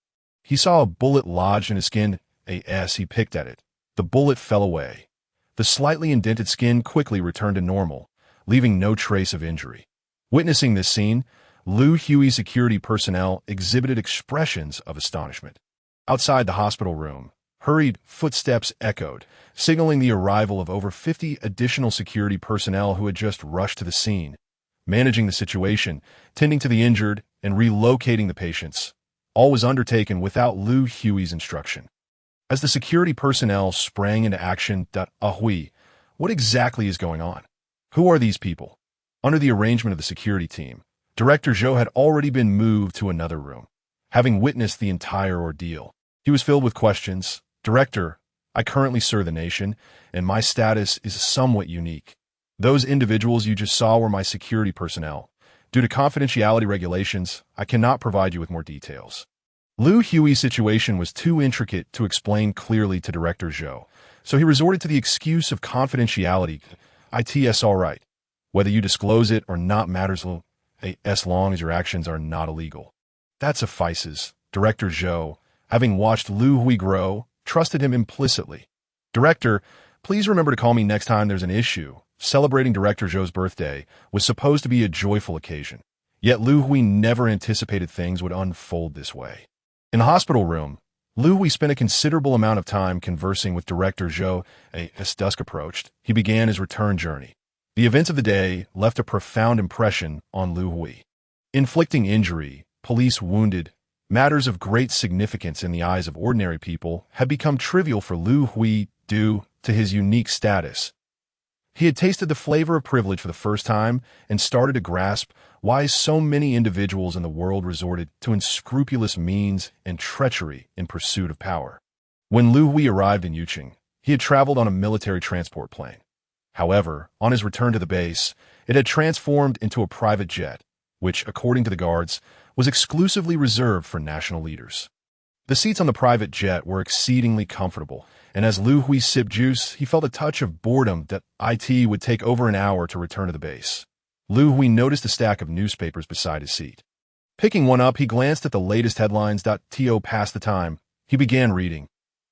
He saw a bullet lodged in his skin. As he picked at it, the bullet fell away. The slightly indented skin quickly returned to normal, leaving no trace of injury. Witnessing this scene, Liu Hui's security personnel exhibited expressions of astonishment. Outside the hospital room, hurried footsteps echoed, signaling the arrival of over 50 additional security personnel who had just rushed to the scene, managing the situation, tending to the injured, and relocating the patients. All was undertaken without Liu Hui's instruction. As the security personnel sprang into action, Hui, what exactly is going on? Who are these people? Under the arrangement of the security team, Director Zhou had already been moved to another room. Having witnessed the entire ordeal, he was filled with questions. Director, I currently serve the nation, and my status is somewhat unique. Those individuals you just saw were my security personnel. Due to confidentiality regulations, I cannot provide you with more details. Liu Hui's situation was too intricate to explain clearly to Director Zhou, so he resorted to the excuse of confidentiality. It's all right. Whether you disclose it or not matters as long as your actions are not illegal. That suffices. Director Zhou, having watched Liu Hui grow, trusted him implicitly. Director, please remember to call me next time there's an issue. Celebrating Director Zhou's birthday was supposed to be a joyful occasion, yet Liu Hui never anticipated things would unfold this way. In the hospital room, Liu Hui spent a considerable amount of time conversing with Director Zhou. As dusk approached, he began his return journey. The events of the day left a profound impression on Liu Hui. Inflicting injury, police wounded, matters of great significance in the eyes of ordinary people had become trivial for Liu Hui due to his unique status. He had tasted the flavor of privilege for the first time and started to grasp why so many individuals in the world resorted to unscrupulous means and treachery in pursuit of power. When Liu Hui arrived in Yuqing, he had traveled on a military transport plane. However, on his return to the base, it had transformed into a private jet, which, according to the guards, was exclusively reserved for national leaders. The seats on the private jet were exceedingly comfortable, and as Liu Hui sipped juice, he felt a touch of boredom that it would take over an hour to return to the base. Liu Hui noticed a stack of newspapers beside his seat. Picking one up, he glanced at the latest headlines. To pass the time, he began reading.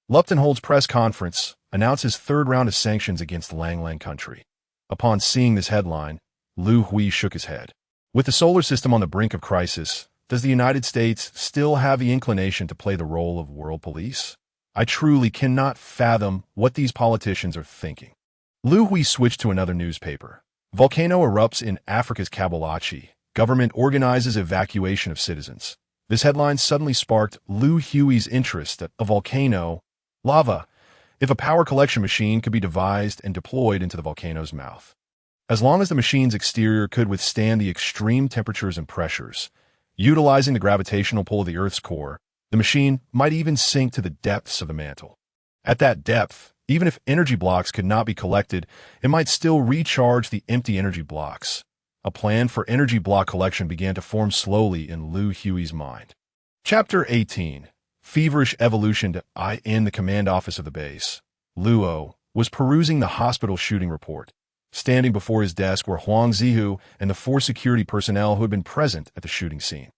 Lupton holds press conference, announces 3rd round of sanctions against Lang Lang country. Upon seeing this headline, Liu Hui shook his head. With the solar system on the brink of crisis, does the United States still have the inclination to play the role of world police? I truly cannot fathom what these politicians are thinking. Liu Hui switched to another newspaper. Volcano erupts in Africa's Kabalachi. Government organizes evacuation of citizens. This headline suddenly sparked Liu Hui's interest at a volcano. Lava. If a power collection machine could be devised and deployed into the volcano's mouth. As long as the machine's exterior could withstand the extreme temperatures and pressures, utilizing the gravitational pull of the Earth's core, the machine might even sink to the depths of the mantle. At that depth, even if energy blocks could not be collected, it might still recharge the empty energy blocks. A plan for energy block collection began to form slowly in Liu Hui's mind. Chapter 18. Feverish Evolution. In the command office of the base, Luo was perusing the hospital shooting report. Standing before his desk were Huang Zihu and the 4 security personnel who had been present at the shooting scene.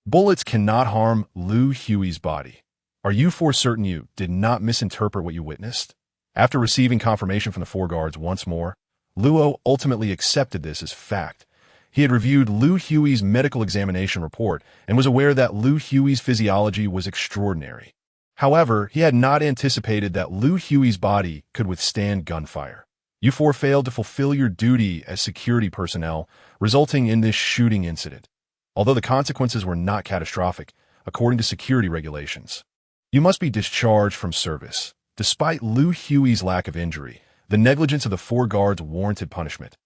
Bullets cannot harm Liu Hui's body. Are you for certain you did not misinterpret what you witnessed? After receiving confirmation from the 4 guards once more, Luo ultimately accepted this as fact. He had reviewed Liu Hui's medical examination report and was aware that Liu Hui's physiology was extraordinary. However, he had not anticipated that Liu Hui's body could withstand gunfire. You 4 failed to fulfill your duty as security personnel, resulting in this shooting incident. Although the consequences were not catastrophic, according to security regulations, you must be discharged from service. Despite Liu Hui's lack of injury, the negligence of the 4 guards warranted punishment.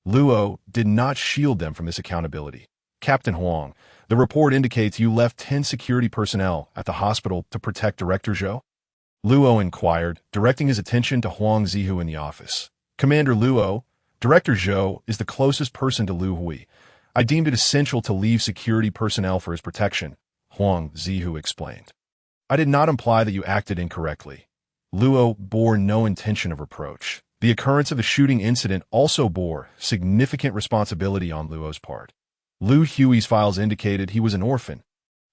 Luo did not shield them from this accountability. Captain Huang, the report indicates you left 10 security personnel at the hospital to protect Director Zhou? Luo inquired, directing his attention to Huang Zihu in the office. Commander Luo, Director Zhou is the closest person to Liu Hui. I deemed it essential to leave security personnel for his protection, Huang Zihu explained. I did not imply that you acted incorrectly. Luo bore no intention of reproach. The occurrence of the shooting incident also bore significant responsibility on Luo's part. Liu Hui's files indicated he was an orphan,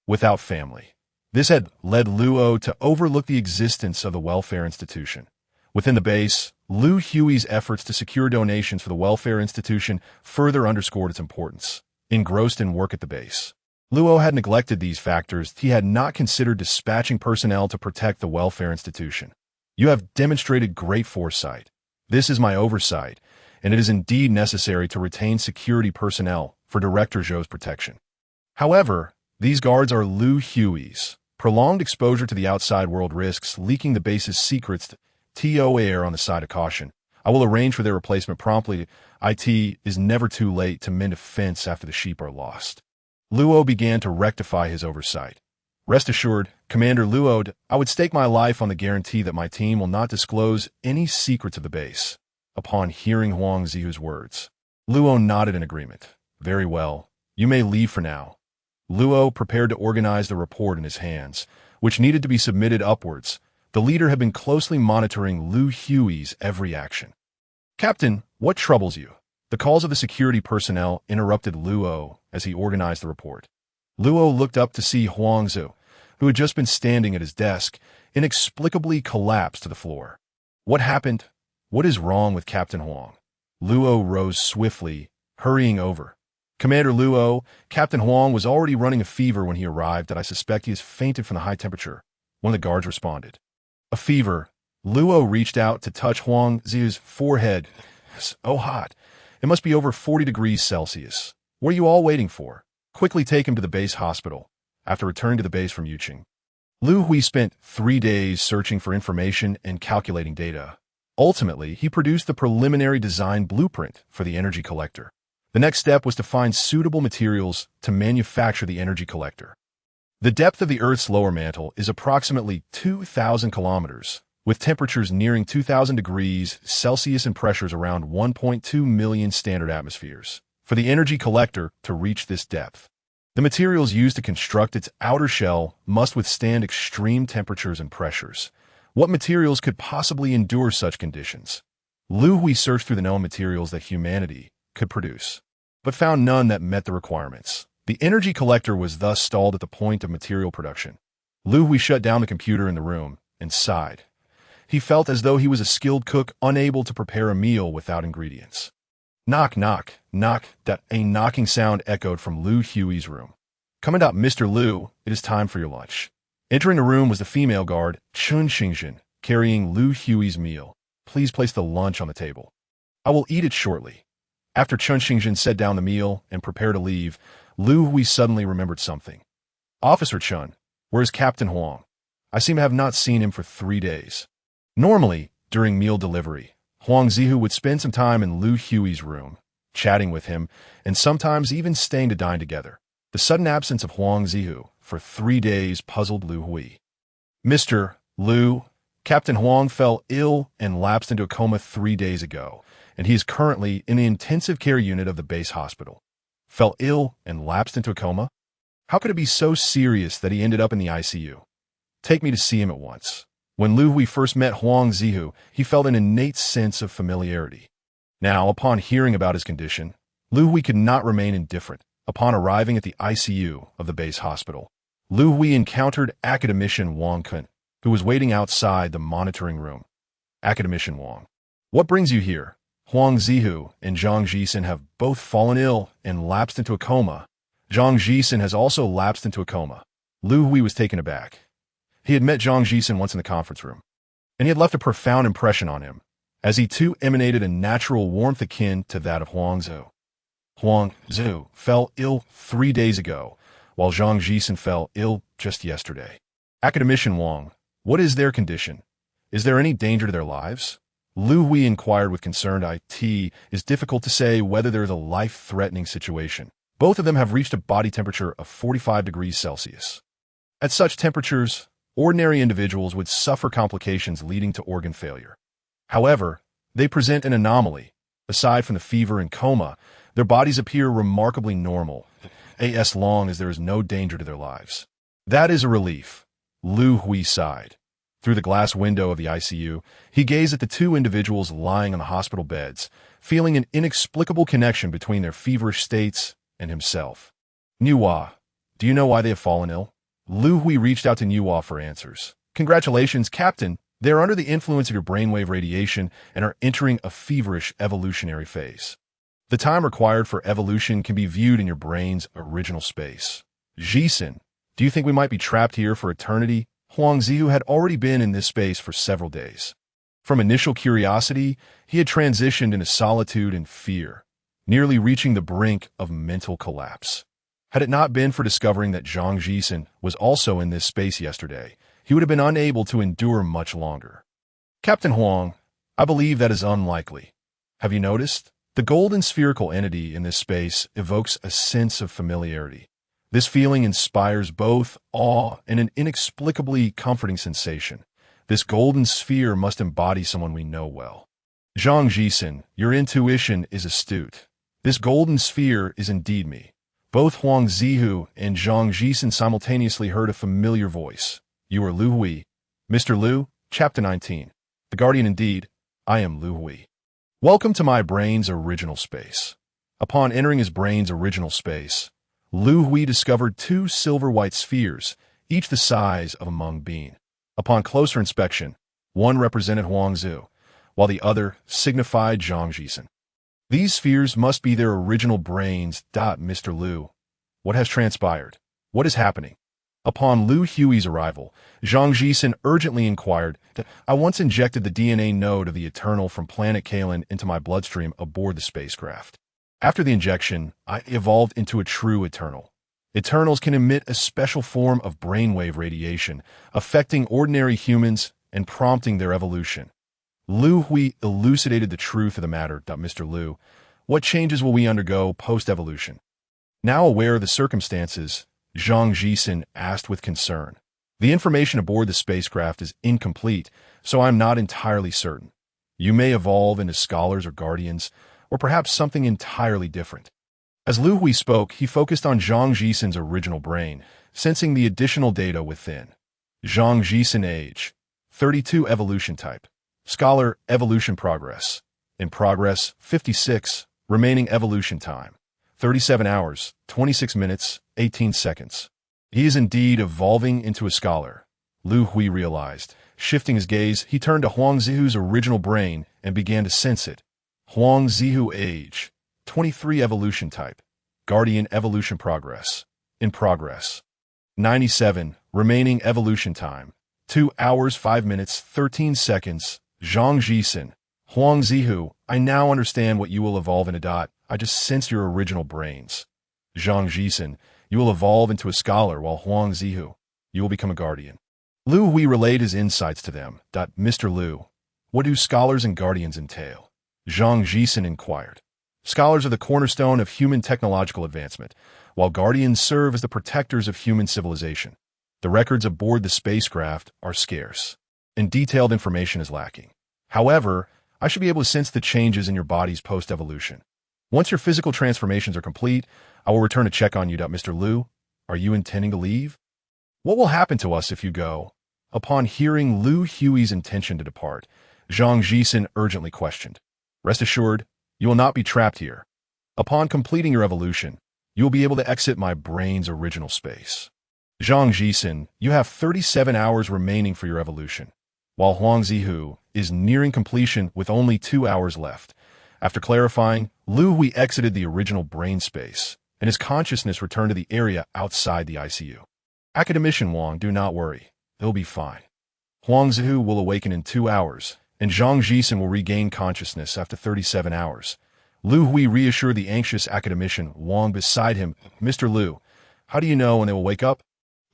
without family. This had led Luo to overlook the existence of the welfare institution. Within the base, Liu Hui's efforts to secure donations for the welfare institution further underscored its importance. Engrossed in work at the base, Luo had neglected these factors. He had not considered dispatching personnel to protect the welfare institution. You have demonstrated great foresight. This is my oversight, and it is indeed necessary to retain security personnel for Director Zhou's protection. However, these guards are Liu Hui's. Prolonged exposure to the outside world risks leaking the base's secrets to err on the side of caution. I will arrange for their replacement promptly. It is never too late to mend a fence after the sheep are lost. Luo began to rectify his oversight. Rest assured, Commander Luo, I would stake my life on the guarantee that my team will not disclose any secrets of the base. Upon hearing Huang Zihu's words, Luo nodded in agreement. Very well. You may leave for now. Luo prepared to organize the report in his hands, which needed to be submitted upwards. The leader had been closely monitoring Liu Hui's every action. Captain, what troubles you? The calls of the security personnel interrupted Luo as he organized the report. Luo looked up to see Huang Zihu, who had just been standing at his desk, inexplicably collapsed to the floor. What happened? What is wrong with Captain Huang? Luo rose swiftly, hurrying over. Commander Luo, Captain Huang was already running a fever when he arrived, and I suspect he has fainted from the high temperature. One of the guards responded. A fever. Luo reached out to touch Huang Zihu's forehead. Oh, hot. It must be over 40 degrees Celsius. What are you all waiting for? Quickly take him to the base hospital. After returning to the base from Yuqing, Liu Hui spent 3 days searching for information and calculating data. Ultimately, he produced the preliminary design blueprint for the energy collector. The next step was to find suitable materials to manufacture the energy collector. The depth of the Earth's lower mantle is approximately 2,000 kilometers, with temperatures nearing 2,000 degrees Celsius and pressures around 1.2 million standard atmospheres. For the energy collector to reach this depth, the materials used to construct its outer shell must withstand extreme temperatures and pressures. What materials could possibly endure such conditions? Liu Hui searched through the known materials that humanity could produce, but found none that met the requirements. The energy collector was thus stalled at the point of material production. Liu Hui shut down the computer in the room and sighed. He felt as though he was a skilled cook unable to prepare a meal without ingredients. Knock, knock, knock. That a knocking sound echoed from Liu Hui's room. Coming up, Mr. Liu, it is time for your lunch. Entering the room was the female guard, Chun Xingjin, carrying Liu Hui's meal. Please place the lunch on the table. I will eat it shortly. After Chun Xingjin set down the meal and prepared to leave, Liu Hui suddenly remembered something. Officer Chun, where is Captain Huang? I seem to have not seen him for 3 days. Normally, during meal delivery, Huang Zihu would spend some time in Liu Hui's room, chatting with him, and sometimes even staying to dine together. The sudden absence of Huang Zihu for 3 days puzzled Liu Hui. Mr. Liu, Captain Huang fell ill and lapsed into a coma 3 days ago. and he is currently in the intensive care unit of the base hospital. Fell ill and lapsed into a coma? How could it be so serious that he ended up in the ICU? Take me to see him at once. When Liu Hui first met Huang Zihu, he felt an innate sense of familiarity. Now, upon hearing about his condition, Liu Hui could not remain indifferent. Upon arriving at the ICU of the base hospital, Liu Hui encountered Academician Wang Kun, who was waiting outside the monitoring room. Academician Wang, what brings you here? Huang Zihu and Zhang Jisen have both fallen ill and lapsed into a coma. Zhang Jisen has also lapsed into a coma. Liu Hui was taken aback. He had met Zhang Jisen once in the conference room, and he had left a profound impression on him, as he too emanated a natural warmth akin to that of Huang Zhu. Huang Zhu fell ill 3 days ago, while Zhang Jisen fell ill just yesterday. Academician Wang, what is their condition? Is there any danger to their lives? Liu Hui inquired with concern. It is difficult to say whether there is a life-threatening situation. Both of them have reached a body temperature of 45 degrees Celsius. At such temperatures, ordinary individuals would suffer complications leading to organ failure. However, they present an anomaly. Aside from the fever and coma, their bodies appear remarkably normal, as long as there is no danger to their lives. That is a relief. Liu Hui sighed. Through the glass window of the ICU, he gazed at the two individuals lying on the hospital beds, feeling an inexplicable connection between their feverish states and himself. Niuhua, do you know why they have fallen ill? Liu Hui reached out to Niuhua for answers. Congratulations, Captain. They are under the influence of your brainwave radiation and are entering a feverish evolutionary phase. The time required for evolution can be viewed in your brain's original space. Jisen, do you think we might be trapped here for eternity? Huang Zihu had already been in this space for several days. From initial curiosity, he had transitioned into solitude and fear, nearly reaching the brink of mental collapse. Had it not been for discovering that Zhang Jisen was also in this space yesterday, he would have been unable to endure much longer. Captain Huang, I believe that is unlikely. Have you noticed? The golden spherical entity in this space evokes a sense of familiarity. This feeling inspires both awe and an inexplicably comforting sensation. This golden sphere must embody someone we know well. Zhang Jisen, your intuition is astute. This golden sphere is indeed me. Both Huang Zihu and Zhang Jisen simultaneously heard a familiar voice. You are Liu Hui. Mr. Liu, Chapter 19. The Guardian indeed. I am Liu Hui. Welcome to my brain's original space. Upon entering his brain's original space, Liu Hui discovered two silver-white spheres, each the size of a mung bean. Upon closer inspection, one represented Huang Zhu, while the other signified Zhang Jisen. These spheres must be their original brains. Mr. Liu, what has transpired? What is happening? Upon Liu Hui's arrival, Zhang Jisen urgently inquired that I once injected the DNA node of the Eternal from planet Kalen into my bloodstream aboard the spacecraft. After the injection, I evolved into a true Eternal. Eternals can emit a special form of brainwave radiation, affecting ordinary humans and prompting their evolution. Liu Hui elucidated the truth of the matter. Mr. Liu, what changes will we undergo post-evolution? Now aware of the circumstances, Zhang Jisen asked with concern. The information aboard the spacecraft is incomplete, so I'm not entirely certain. You may evolve into scholars or guardians, or perhaps something entirely different. As Liu Hui spoke, he focused on Zhang Jisen's original brain, sensing the additional data within. Zhang Jisen age, 32 evolution type. Scholar, evolution progress. In progress, 56. Remaining evolution time, 37 hours, 26 minutes, 18 seconds. He is indeed evolving into a scholar, Liu Hui realized. Shifting his gaze, he turned to Huang Zihu's original brain and began to sense it. Huang Zihu age, 23 evolution type. Guardian evolution progress. In progress. 97. Remaining evolution time, 2 hours, 5 minutes, 13 seconds. Zhang Jisen, Huang Zihu, I now understand what you will evolve into. I just sensed your original brains. Zhang Jisen, you will evolve into a scholar, while Huang Zihu, you will become a guardian. Liu Hui relayed his insights to them. Mr. Liu, what do scholars and guardians entail? Zhang Jisen inquired. Scholars are the cornerstone of human technological advancement, while guardians serve as the protectors of human civilization. The records aboard the spacecraft are scarce, and detailed information is lacking. However, I should be able to sense the changes in your bodies post-evolution. Once your physical transformations are complete, I will return to check on you. Mr. Liu, are you intending to leave? What will happen to us if you go? Upon hearing Liu Hui's intention to depart, Zhang Jisen urgently questioned. Rest assured, you will not be trapped here. Upon completing your evolution, you will be able to exit my brain's original space. Zhang Jisen, you have 37 hours remaining for your evolution, while Huang Zihu is nearing completion with only 2 hours left. After clarifying, Liu Hui exited the original brain space, and his consciousness returned to the area outside the ICU. Academician Wang, do not worry. He'll be fine. Huang Zihu will awaken in 2 hours, and Zhang Jisen will regain consciousness after 37 hours. Liu Hui reassured the anxious academician Wang beside him. Mr. Liu, how do you know when they will wake up?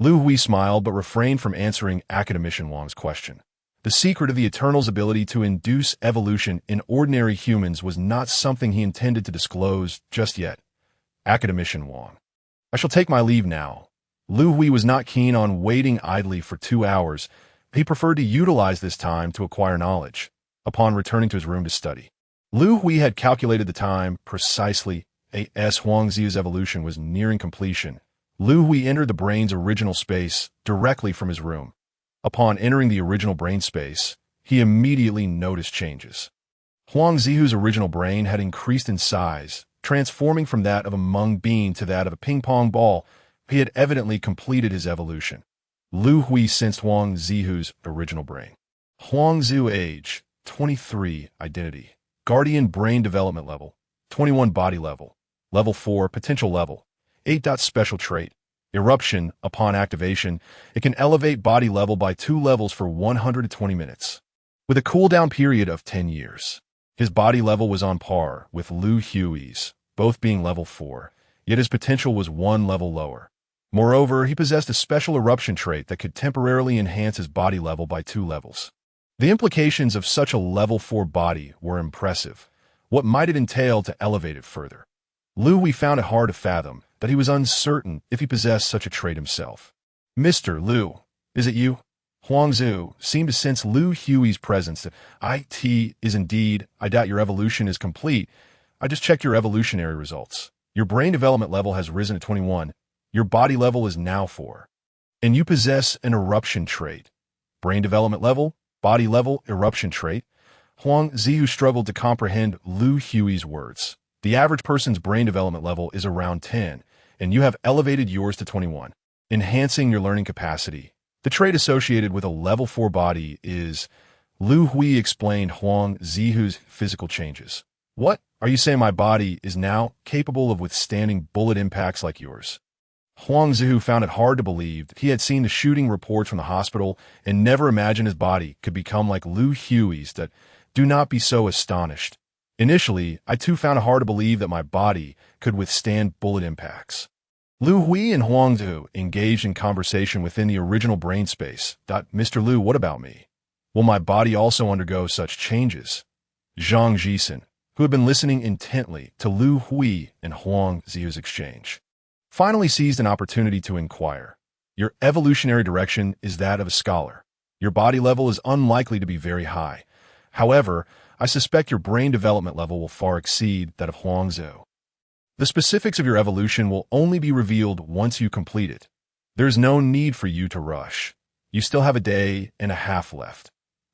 Liu Hui smiled but refrained from answering academician Wang's question. The secret of the Eternal's ability to induce evolution in ordinary humans was not something he intended to disclose just yet. Academician Wang. I shall take my leave now. Liu Hui was not keen on waiting idly for 2 hours. He preferred to utilize this time to acquire knowledge. Upon returning to his room to study, Liu Hui had calculated the time precisely as Huang Zihu's evolution was nearing completion. Liu Hui entered the brain's original space directly from his room. Upon entering the original brain space, he immediately noticed changes. Huang Zihu's original brain had increased in size, transforming from that of a mung bean to that of a ping-pong ball. He had evidently completed his evolution. Liu Hui sensed Huang Zihu's original brain. Huang Zihu age, 23, identity. Guardian brain development level, 21 body level, level 4 potential level, 8. Special trait. Eruption, upon activation, it can elevate body level by 2 levels for 120 minutes, with a cooldown period of 10 years. His body level was on par with Liu Hui's, both being level 4, yet his potential was 1 level lower. Moreover, he possessed a special eruption trait that could temporarily enhance his body level by 2 levels. The implications of such a level 4 body were impressive. What might it entail to elevate it further? Liu Hui found it hard to fathom that he was uncertain if he possessed such a trait himself. Mr. Liu, is it you? Huang Zihu seemed to sense Liu Hui's presence. It is indeed. I doubt your evolution is complete. I just checked your evolutionary results. Your brain development level has risen to 21. Your body level is now 4. And you possess an eruption trait. Brain development level, body level, eruption trait. Huang Zihu struggled to comprehend Liu Hui's words. The average person's brain development level is around 10, and you have elevated yours to 21, enhancing your learning capacity. The trait associated with a level 4 body is... Liu Hui explained Huang Zihu's physical changes. What? Are you saying my body is now capable of withstanding bullet impacts like yours? Huang Zihu found it hard to believe that he had seen the shooting reports from the hospital and never imagined his body could become like Liu Hui's. That do not be so astonished. Initially, I too found it hard to believe that my body could withstand bullet impacts. Liu Hui and Huang Zihu engaged in conversation within the original brain space. Mr. Liu, what about me? Will my body also undergo such changes? Zhang Jisen, who had been listening intently to Liu Hui and Huang Zihu's exchange, finally seized an opportunity to inquire. Your evolutionary direction is that of a scholar. Your body level is unlikely to be very high. However, I suspect your brain development level will far exceed that of Huang Zihu. The specifics of your evolution will only be revealed once you complete it. There is no need for you to rush. You still have a day and a half left.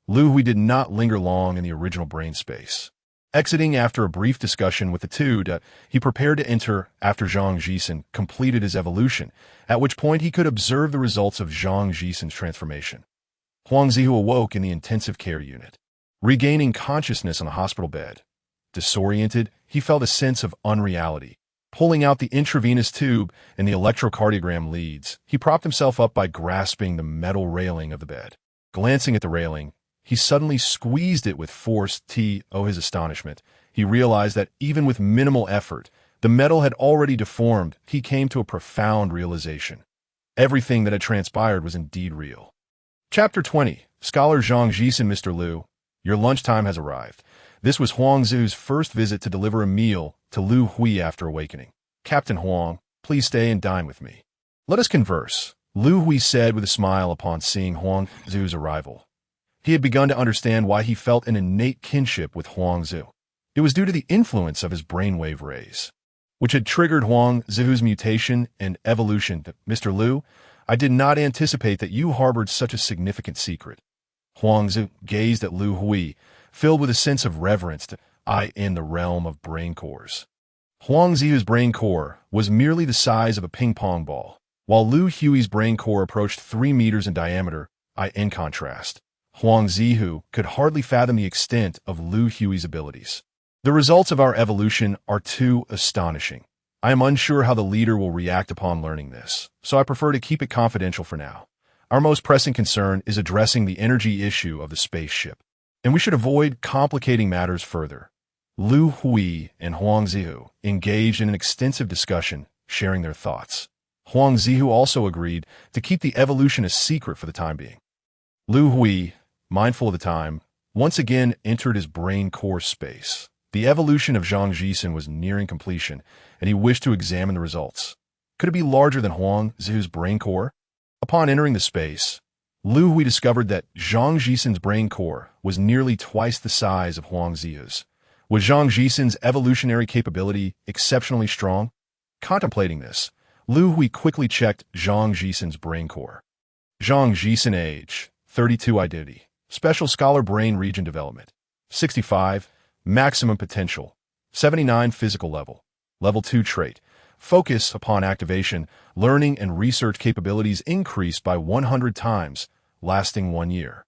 Liu Hui did not linger long in the original brain space. Exiting after a brief discussion with the two, he prepared to enter after Zhang Jisen completed his evolution, at which point he could observe the results of Zhang Jisen's transformation. Huang Zihu awoke in the intensive care unit, regaining consciousness on the hospital bed. Disoriented, he felt a sense of unreality. Pulling out the intravenous tube and the electrocardiogram leads, he propped himself up by grasping the metal railing of the bed. Glancing at the railing, he suddenly squeezed it with force. His astonishment. He realized that even with minimal effort, the metal had already deformed. He came to a profound realization. Everything that had transpired was indeed real. Chapter 20. Scholar Zhang Jisen. Mr. Liu, your lunchtime has arrived. This was Huang Zihu's first visit to deliver a meal to Liu Hui after awakening. Captain Huang, please stay and dine with me. Let us converse, Liu Hui said with a smile upon seeing Huang Zihu's arrival. He had begun to understand why he felt an innate kinship with Huang Zu. It was due to the influence of his brainwave rays, which had triggered Huang Zu's mutation and evolution. Mr. Liu, I did not anticipate that you harbored such a significant secret. Huang Zu gazed at Liu Hui, filled with a sense of reverence in the realm of brain cores. Huang Zu's brain core was merely the size of a ping-pong ball, while Liu Hui's brain core approached 3 meters in diameter. In contrast, Huang Zu could hardly fathom the extent of Liu Hui's abilities. The results of our evolution are too astonishing. I am unsure how the leader will react upon learning this, so I prefer to keep it confidential for now. Our most pressing concern is addressing the energy issue of the spaceship, and we should avoid complicating matters further. Liu Hui and Huang Zu engaged in an extensive discussion, sharing their thoughts. Huang Zu also agreed to keep the evolution a secret for the time being. Liu Hui, mindful of the time, once again entered his brain core space. The evolution of Zhang Jixin was nearing completion, and he wished to examine the results. Could it be larger than Huang Zu's brain core? Upon entering the space, Liu Hui discovered that Zhang Jixin's brain core was nearly twice the size of Huang Zu's. Was Zhang Jixin's evolutionary capability exceptionally strong? Contemplating this, Liu Hui quickly checked Zhang Jixin's brain core. Zhang Jixin age, 32 identity, special scholar brain region development, 65, maximum potential, 79 physical level, level 2 trait, focus upon activation, learning and research capabilities increased by 100 times, lasting 1 year.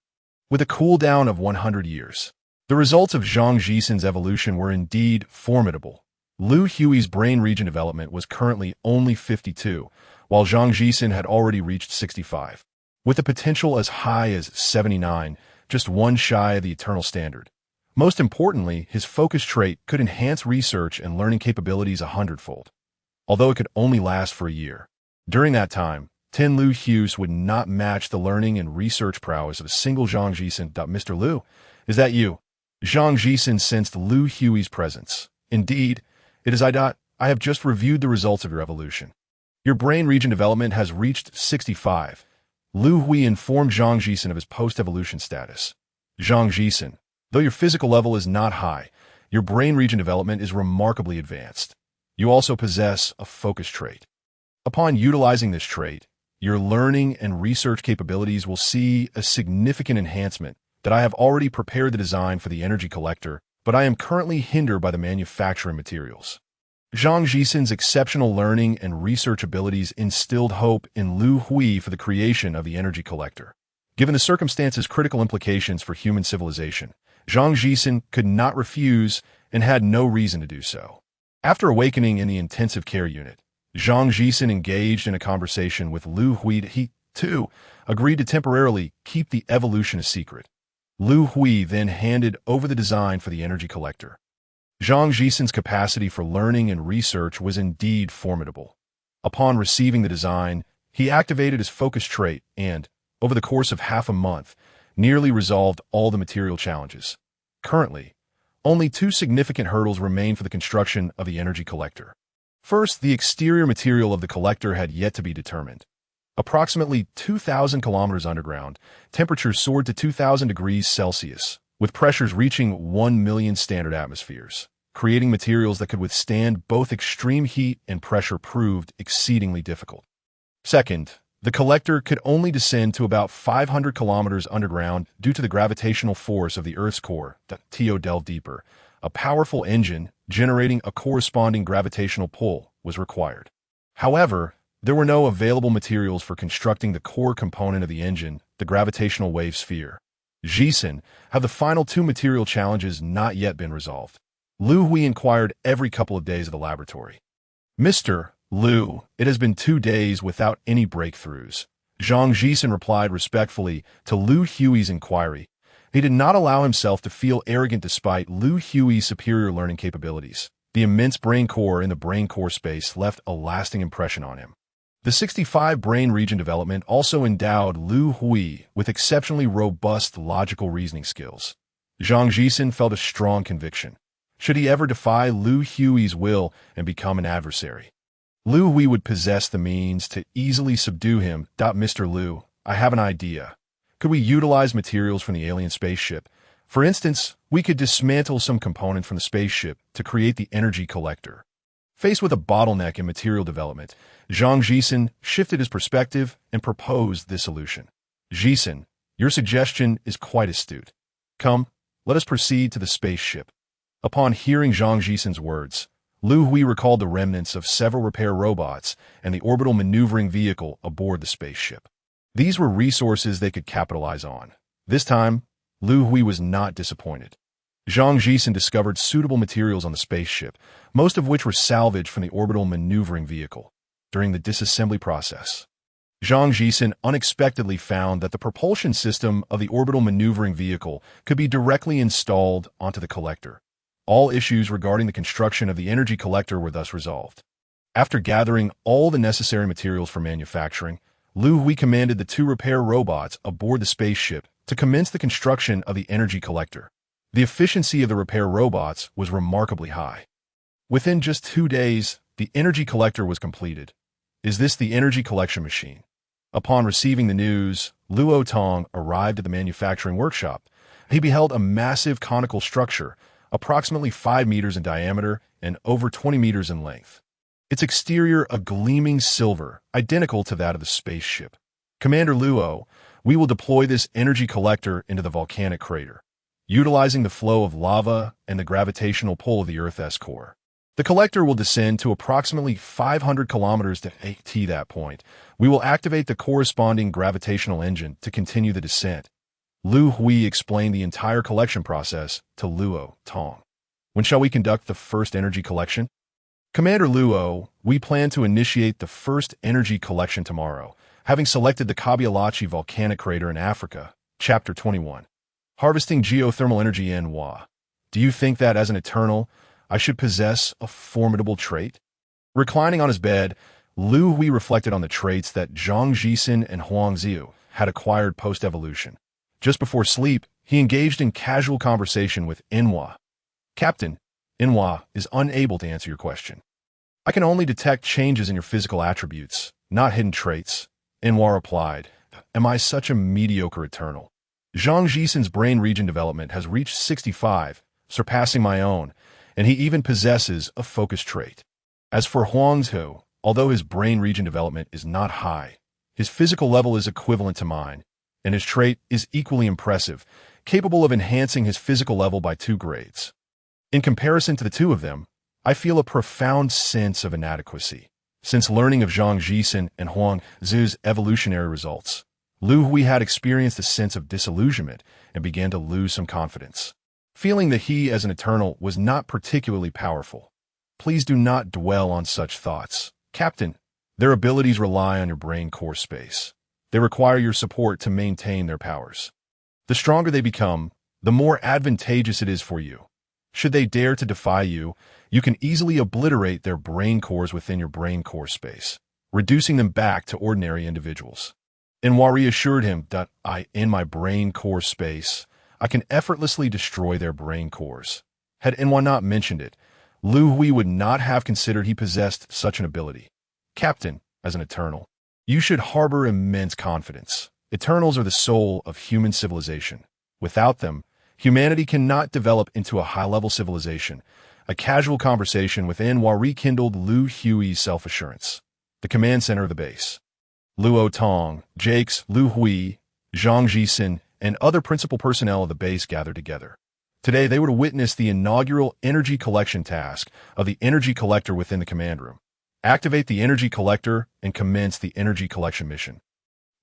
With a cooldown of 100 years. The results of Zhang Jixin's evolution were indeed formidable. Liu Hui's brain region development was currently only 52, while Zhang Jixin had already reached 65. With the potential as high as 79, just one shy of the eternal standard. Most importantly, his focus trait could enhance research and learning capabilities 100-fold, although it could only last for a year. During that time, 10 Liu Huis would not match the learning and research prowess of a single Zhang Jixin. Mr. Liu, is that you? Zhang Jixin sensed Liu Hui's presence. Indeed, it is I have just reviewed the results of your evolution. Your brain region development has reached 65. Liu Hui informed Zhang Jixin of his post-evolution status. Zhang Jixin, though your physical level is not high, your brain region development is remarkably advanced. You also possess a focus trait. Upon utilizing this trait, your learning and research capabilities will see a significant enhancement. That I have already prepared the design for the energy collector, but I am currently hindered by the manufacturing materials. Zhang Jixin's exceptional learning and research abilities instilled hope in Liu Hui for the creation of the energy collector. Given the circumstances' critical implications for human civilization, Zhang Jixin could not refuse and had no reason to do so. After awakening in the intensive care unit, Zhang Jixin engaged in a conversation with Liu Hui. He, too, agreed to temporarily keep the evolution a secret. Liu Hui then handed over the design for the energy collector. Zhang Jixin's capacity for learning and research was indeed formidable. Upon receiving the design, he activated his focus trait and, over the course of half a month, nearly resolved all the material challenges. Currently, only 2 significant hurdles remain for the construction of the energy collector. First, the exterior material of the collector had yet to be determined. Approximately 2,000 kilometers underground, temperatures soared to 2,000 degrees Celsius, with pressures reaching 1 million standard atmospheres. Creating materials that could withstand both extreme heat and pressure proved exceedingly difficult. Second, the collector could only descend to about 500 kilometers underground due to the gravitational force of the Earth's core. To delve deeper, a powerful engine generating a corresponding gravitational pull was required. However, there were no available materials for constructing the core component of the engine, the gravitational wave sphere. Jixin, have the final 2 material challenges not yet been resolved? Liu Hui inquired every couple of days of the laboratory. Mr. Liu, it has been 2 days without any breakthroughs. Zhang Jixin replied respectfully to Liu Hui's inquiry. He did not allow himself to feel arrogant despite Liu Hui's superior learning capabilities. The immense brain core in the brain core space left a lasting impression on him. The 65 brain region development also endowed Liu Hui with exceptionally robust logical reasoning skills. Zhang Jixin felt a strong conviction. Should he ever defy Liu Hui's will and become an adversary, Liu Hui would possess the means to easily subdue him. Mr. Liu, I have an idea. Could we utilize materials from the alien spaceship? For instance, we could dismantle some component from the spaceship to create the energy collector. Faced with a bottleneck in material development, Zhang Jisen shifted his perspective and proposed this solution. Jisen, your suggestion is quite astute. Come, let us proceed to the spaceship. Upon hearing Zhang Jisen's words, Liu Hui recalled the remnants of several repair robots and the orbital maneuvering vehicle aboard the spaceship. These were resources they could capitalize on. This time, Liu Hui was not disappointed. Zhang Jisen discovered suitable materials on the spaceship, most of which were salvaged from the orbital maneuvering vehicle. During the disassembly process, Zhang Jisen unexpectedly found that the propulsion system of the orbital maneuvering vehicle could be directly installed onto the collector. All issues regarding the construction of the energy collector were thus resolved. After gathering all the necessary materials for manufacturing, Liu Hui commanded the 2 repair robots aboard the spaceship to commence the construction of the energy collector. The efficiency of the repair robots was remarkably high. Within just 2 days, the energy collector was completed. Is this the energy collection machine? Upon receiving the news, Luo Tong arrived at the manufacturing workshop. He beheld a massive conical structure, approximately 5 meters in diameter and over 20 meters in length. Its exterior a gleaming silver, identical to that of the spaceship. Commander Luo, we will deploy this energy collector into the volcanic crater, utilizing the flow of lava and the gravitational pull of the Earth's core. The collector will descend to approximately 500 kilometers to that point. We will activate the corresponding gravitational engine to continue the descent. Liu Hui explained the entire collection process to Luo Tong. When shall we conduct the first energy collection? Commander Luo, we plan to initiate the first energy collection tomorrow, having selected the Kabialachi volcanic crater in Africa. Chapter 21. Harvesting geothermal energy in Wa. Do you think that as an Eternal, I should possess a formidable trait? Reclining on his bed, Liu Hui reflected on the traits that Zhang Jisen and Huang Ziu had acquired post-evolution. Just before sleep, he engaged in casual conversation with Inhua. Captain, Inhua is unable to answer your question. I can only detect changes in your physical attributes, not hidden traits. Inhua replied, Am I such a mediocre Eternal? Zhang Jisen's brain region development has reached 65, surpassing my own, and he even possesses a focus trait. As for Huang Ziu, although his brain region development is not high, his physical level is equivalent to mine, and his trait is equally impressive, capable of enhancing his physical level by 2 grades. In comparison to the 2 of them, I feel a profound sense of inadequacy. Since learning of Zhang Jisen and Huang Ziu's evolutionary results, Liu Hui had experienced a sense of disillusionment and began to lose some confidence, feeling that he as an Eternal was not particularly powerful. Please do not dwell on such thoughts. Captain, their abilities rely on your brain core space. They require your support to maintain their powers. The stronger they become, the more advantageous it is for you. Should they dare to defy you, you can easily obliterate their brain cores within your brain core space, reducing them back to ordinary individuals. Inhua reassured him that in my brain core space, I can effortlessly destroy their brain cores. Had Inhua not mentioned it, Liu Hui would not have considered he possessed such an ability. Captain, as an Eternal, you should harbor immense confidence. Eternals are the soul of human civilization. Without them, humanity cannot develop into a high-level civilization. A casual conversation with Inhua rekindled Liu Hui's self-assurance. The command center of the base. Luo Tong, Jakes, Liu Hui, Zhang Jisen, and other principal personnel of the base gathered together. Today, they were to witness the inaugural energy collection task of the energy collector within the command room. Activate the energy collector and commence the energy collection mission.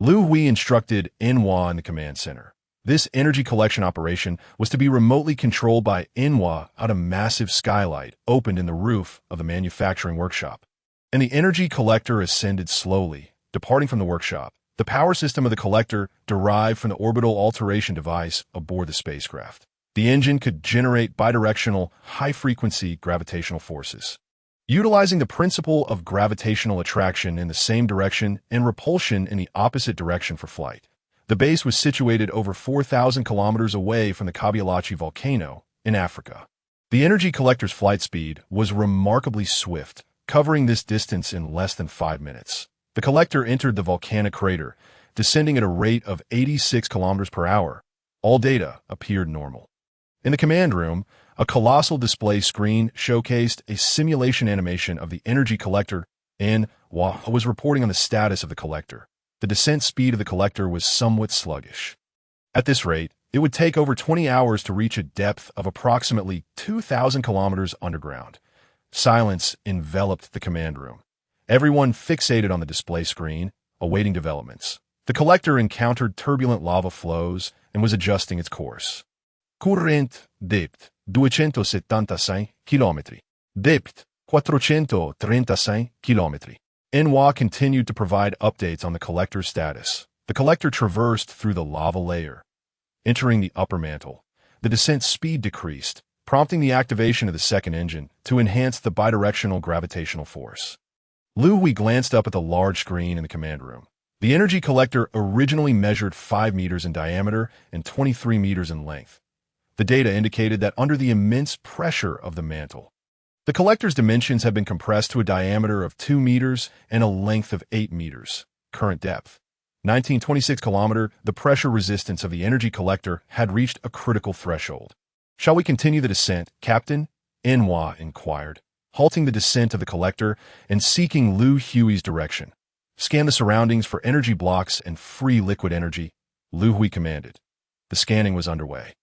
Liu Hui instructed Inhua in the command center. This energy collection operation was to be remotely controlled by Inhua out a massive skylight opened in the roof of the manufacturing workshop. And the energy collector ascended slowly, departing from the workshop. The power system of the collector derived from the orbital alteration device aboard the spacecraft. The engine could generate bidirectional, high-frequency gravitational forces, utilizing the principle of gravitational attraction in the same direction and repulsion in the opposite direction for flight. The base was situated over 4,000 kilometers away from the Kabialachi volcano in Africa. The energy collector's flight speed was remarkably swift, covering this distance in less than 5 minutes. The collector entered the volcanic crater, descending at a rate of 86 kilometers per hour. All data appeared normal. In the command room, a colossal display screen showcased a simulation animation of the energy collector and was reporting on the status of the collector. The descent speed of the collector was somewhat sluggish. At this rate, it would take over 20 hours to reach a depth of approximately 2,000 kilometers underground. Silence enveloped the command room. Everyone fixated on the display screen, awaiting developments. The collector encountered turbulent lava flows and was adjusting its course. Current depth 276 km. Depth 436 km. Enwa continued to provide updates on the collector's status. The collector traversed through the lava layer. Entering the upper mantle, the descent speed decreased, prompting the activation of the second engine to enhance the bidirectional gravitational force. Liu Hui glanced up at the large screen in the command room. The energy collector originally measured 5 meters in diameter and 23 meters in length. The data indicated that under the immense pressure of the mantle, the collector's dimensions have been compressed to a diameter of 2 meters and a length of 8 meters. Current depth 1926 kilometer. The pressure resistance of the energy collector had reached a critical threshold. "Shall we continue the descent, Captain?" Enwa inquired, halting the descent of the collector and seeking Liu Hui's direction. "Scan the surroundings for energy blocks and free liquid energy," Liu Hui commanded. The scanning was underway.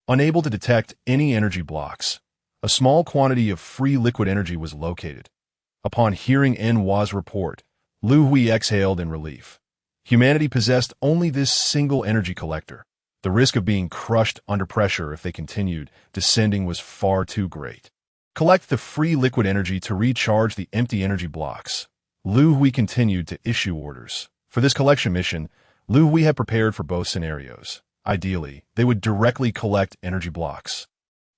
Unable to detect any energy blocks, a small quantity of free liquid energy was located. Upon hearing Enwa's report, Liu Hui exhaled in relief. Humanity possessed only this single energy collector. The risk of being crushed under pressure if they continued descending was far too great. Collect the free liquid energy to recharge the empty energy blocks. Liu Hui continued to issue orders. For this collection mission, Liu Hui had prepared for both scenarios. Ideally, they would directly collect energy blocks.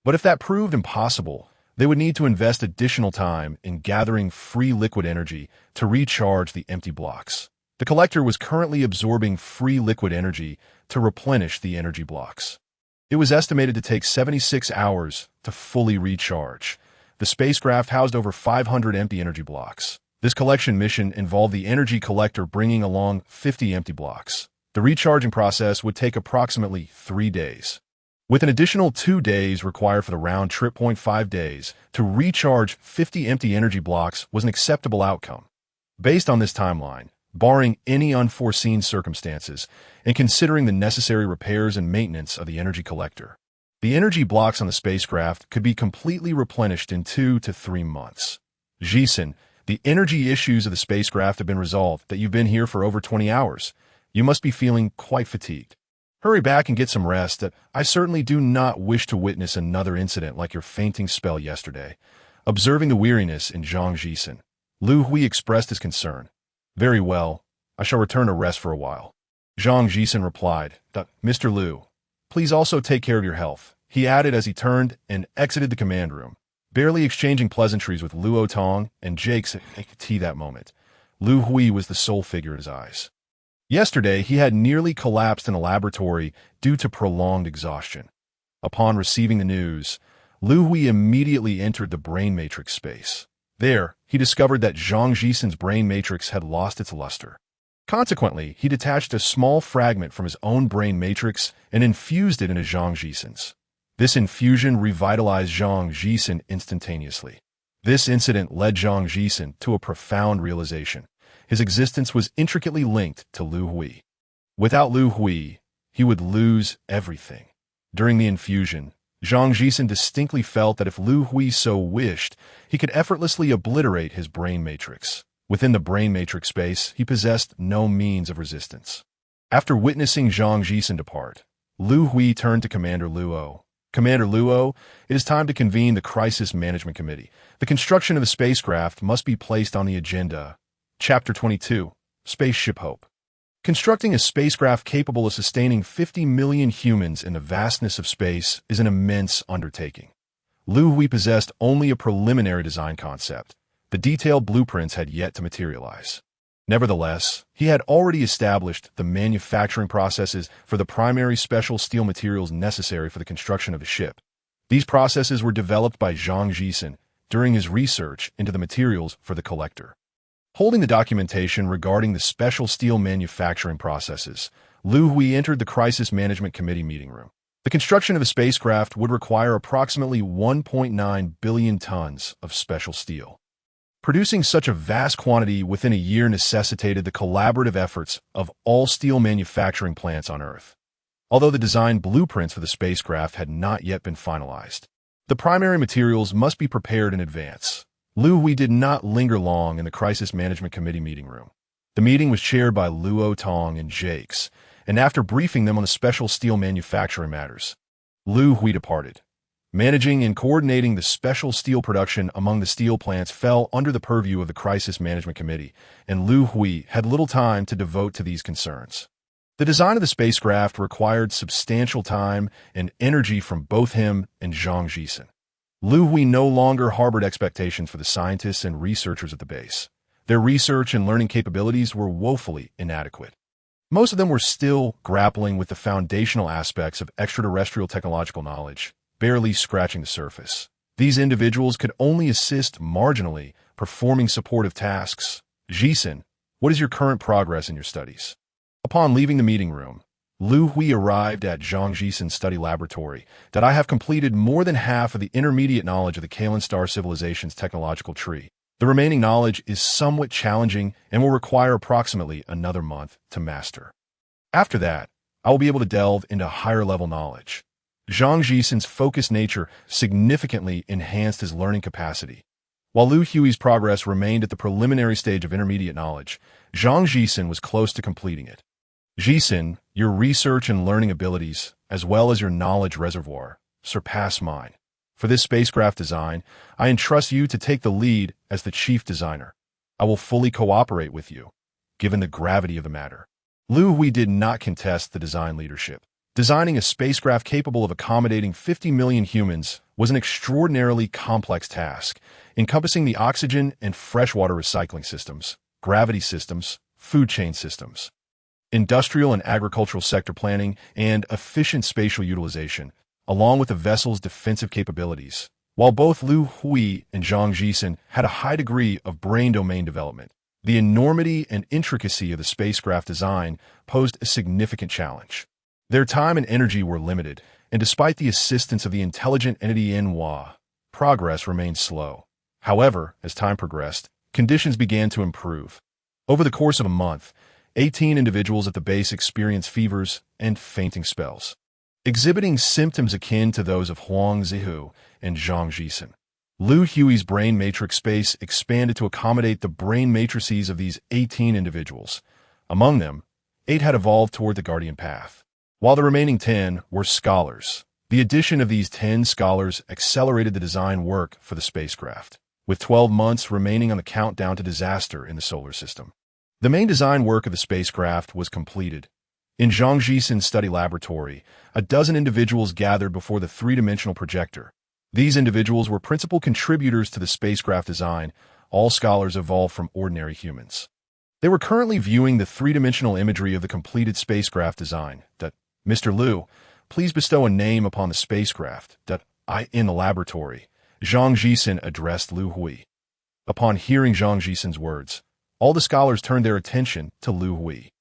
But if that proved impossible, they would need to invest additional time in gathering free liquid energy to recharge the empty blocks. The collector was currently absorbing free liquid energy to replenish the energy blocks. It was estimated to take 76 hours to fully recharge. The spacecraft housed over 500 empty energy blocks. This collection mission involved the energy collector bringing along 50 empty blocks. The recharging process would take approximately 3 days. With an additional 2 days required for the round trip, 0.5 days, to recharge 50 empty energy blocks was an acceptable outcome. Based on this timeline, barring any unforeseen circumstances, and considering the necessary repairs and maintenance of the energy collector, the energy blocks on the spacecraft could be completely replenished in 2 to 3 months. Jisen, the energy issues of the spacecraft have been resolved. That you've been here for over 20 hours. You must be feeling quite fatigued. Hurry back and get some rest. I certainly do not wish to witness another incident like your fainting spell yesterday. Observing the weariness in Zhang Jisen, Liu Hui expressed his concern. "Very well. I shall return to rest for a while." Zhang Jisen replied, "Mr. Liu, please also take care of your health," he added as he turned and exited the command room. Barely exchanging pleasantries with Luo Tong and Jake's tea that moment, Liu Hui was the sole figure in his eyes. Yesterday, he had nearly collapsed in a laboratory due to prolonged exhaustion. Upon receiving the news, Liu Hui immediately entered the brain matrix space. There, he discovered that Zhang Jisen's brain matrix had lost its luster. Consequently, he detached a small fragment from his own brain matrix and infused it into Zhang Jisen's. This infusion revitalized Zhang Jisen instantaneously. This incident led Zhang Jisen to a profound realization. His existence was intricately linked to Liu Hui. Without Liu Hui, he would lose everything. During the infusion, Zhang Jisen distinctly felt that if Liu Hui so wished, he could effortlessly obliterate his brain matrix. Within the brain matrix space, he possessed no means of resistance. After witnessing Zhang Jisen depart, Liu Hui turned to Commander Luo. "Commander Luo, it is time to convene the Crisis Management Committee. The construction of the spacecraft must be placed on the agenda." Chapter 22, Spaceship Hope. Constructing a spacecraft capable of sustaining 50 million humans in the vastness of space is an immense undertaking. Liu Hui possessed only a preliminary design concept. The detailed blueprints had yet to materialize. Nevertheless, he had already established the manufacturing processes for the primary special steel materials necessary for the construction of the ship. These processes were developed by Zhang Jisen during his research into the materials for the collector. Holding the documentation regarding the special steel manufacturing processes, Liu Hui entered the Crisis Management Committee meeting room. The construction of the spacecraft would require approximately 1.9 billion tons of special steel. Producing such a vast quantity within a year necessitated the collaborative efforts of all steel manufacturing plants on Earth. Although the design blueprints for the spacecraft had not yet been finalized, the primary materials must be prepared in advance. Liu Hui did not linger long in the Crisis Management Committee meeting room. The meeting was chaired by Luo Tong and Jakes, and after briefing them on the special steel manufacturing matters, Liu Hui departed. Managing and coordinating the special steel production among the steel plants fell under the purview of the Crisis Management Committee, and Liu Hui had little time to devote to these concerns. The design of the spacecraft required substantial time and energy from both him and Zhang Jisen. Liu Hui no longer harbored expectations for the scientists and researchers at the base. Their research and learning capabilities were woefully inadequate. Most of them were still grappling with the foundational aspects of extraterrestrial technological knowledge, barely scratching the surface. These individuals could only assist marginally, performing supportive tasks. Jisen, what is your current progress in your studies? Upon leaving the meeting room, Liu Hui arrived at Zhang Jisen's study laboratory that I have completed more than half of the intermediate knowledge of the Kalen Star civilization's technological tree. The remaining knowledge is somewhat challenging and will require approximately another month to master. After that, I will be able to delve into higher-level knowledge. Zhang Jisen's focused nature significantly enhanced his learning capacity. While Liu Hui's progress remained at the preliminary stage of intermediate knowledge, Zhang Jisen was close to completing it. Jisen, your research and learning abilities, as well as your knowledge reservoir, surpass mine. For this spacecraft design, I entrust you to take the lead as the chief designer. I will fully cooperate with you, given the gravity of the matter. Liu Hui did not contest the design leadership. Designing a spacecraft capable of accommodating 50 million humans was an extraordinarily complex task, encompassing the oxygen and freshwater recycling systems, gravity systems, food chain systems, industrial and agricultural sector planning, and efficient spatial utilization, along with the vessel's defensive capabilities. While both Liu Hui and Zhang Jisen had a high degree of brain domain development, the enormity and intricacy of the spacecraft design posed a significant challenge. Their time and energy were limited, and despite the assistance of the intelligent entity Enhua, progress remained slow. However, as time progressed, conditions began to improve. Over the course of a month, 18 individuals at the base experienced fevers and fainting spells, exhibiting symptoms akin to those of Huang Zihu and Zhang Jisen. Liu Hui's brain matrix space expanded to accommodate the brain matrices of these 18 individuals. Among them, 8 had evolved toward the Guardian Path, while the remaining 10 were scholars. The addition of these 10 scholars accelerated the design work for the spacecraft, with 12 months remaining on the countdown to disaster in the solar system. The main design work of the spacecraft was completed. In Zhang Jisen's study laboratory, a dozen individuals gathered before the three-dimensional projector. These individuals were principal contributors to the spacecraft design. All scholars evolved from ordinary humans. They were currently viewing the three-dimensional imagery of the completed spacecraft design. Mr. Liu, please bestow a name upon the spacecraft. In the laboratory, Zhang Jisen addressed Liu Hui. Upon hearing Zhang Jisen's words, all the scholars turned their attention to Liu Hui.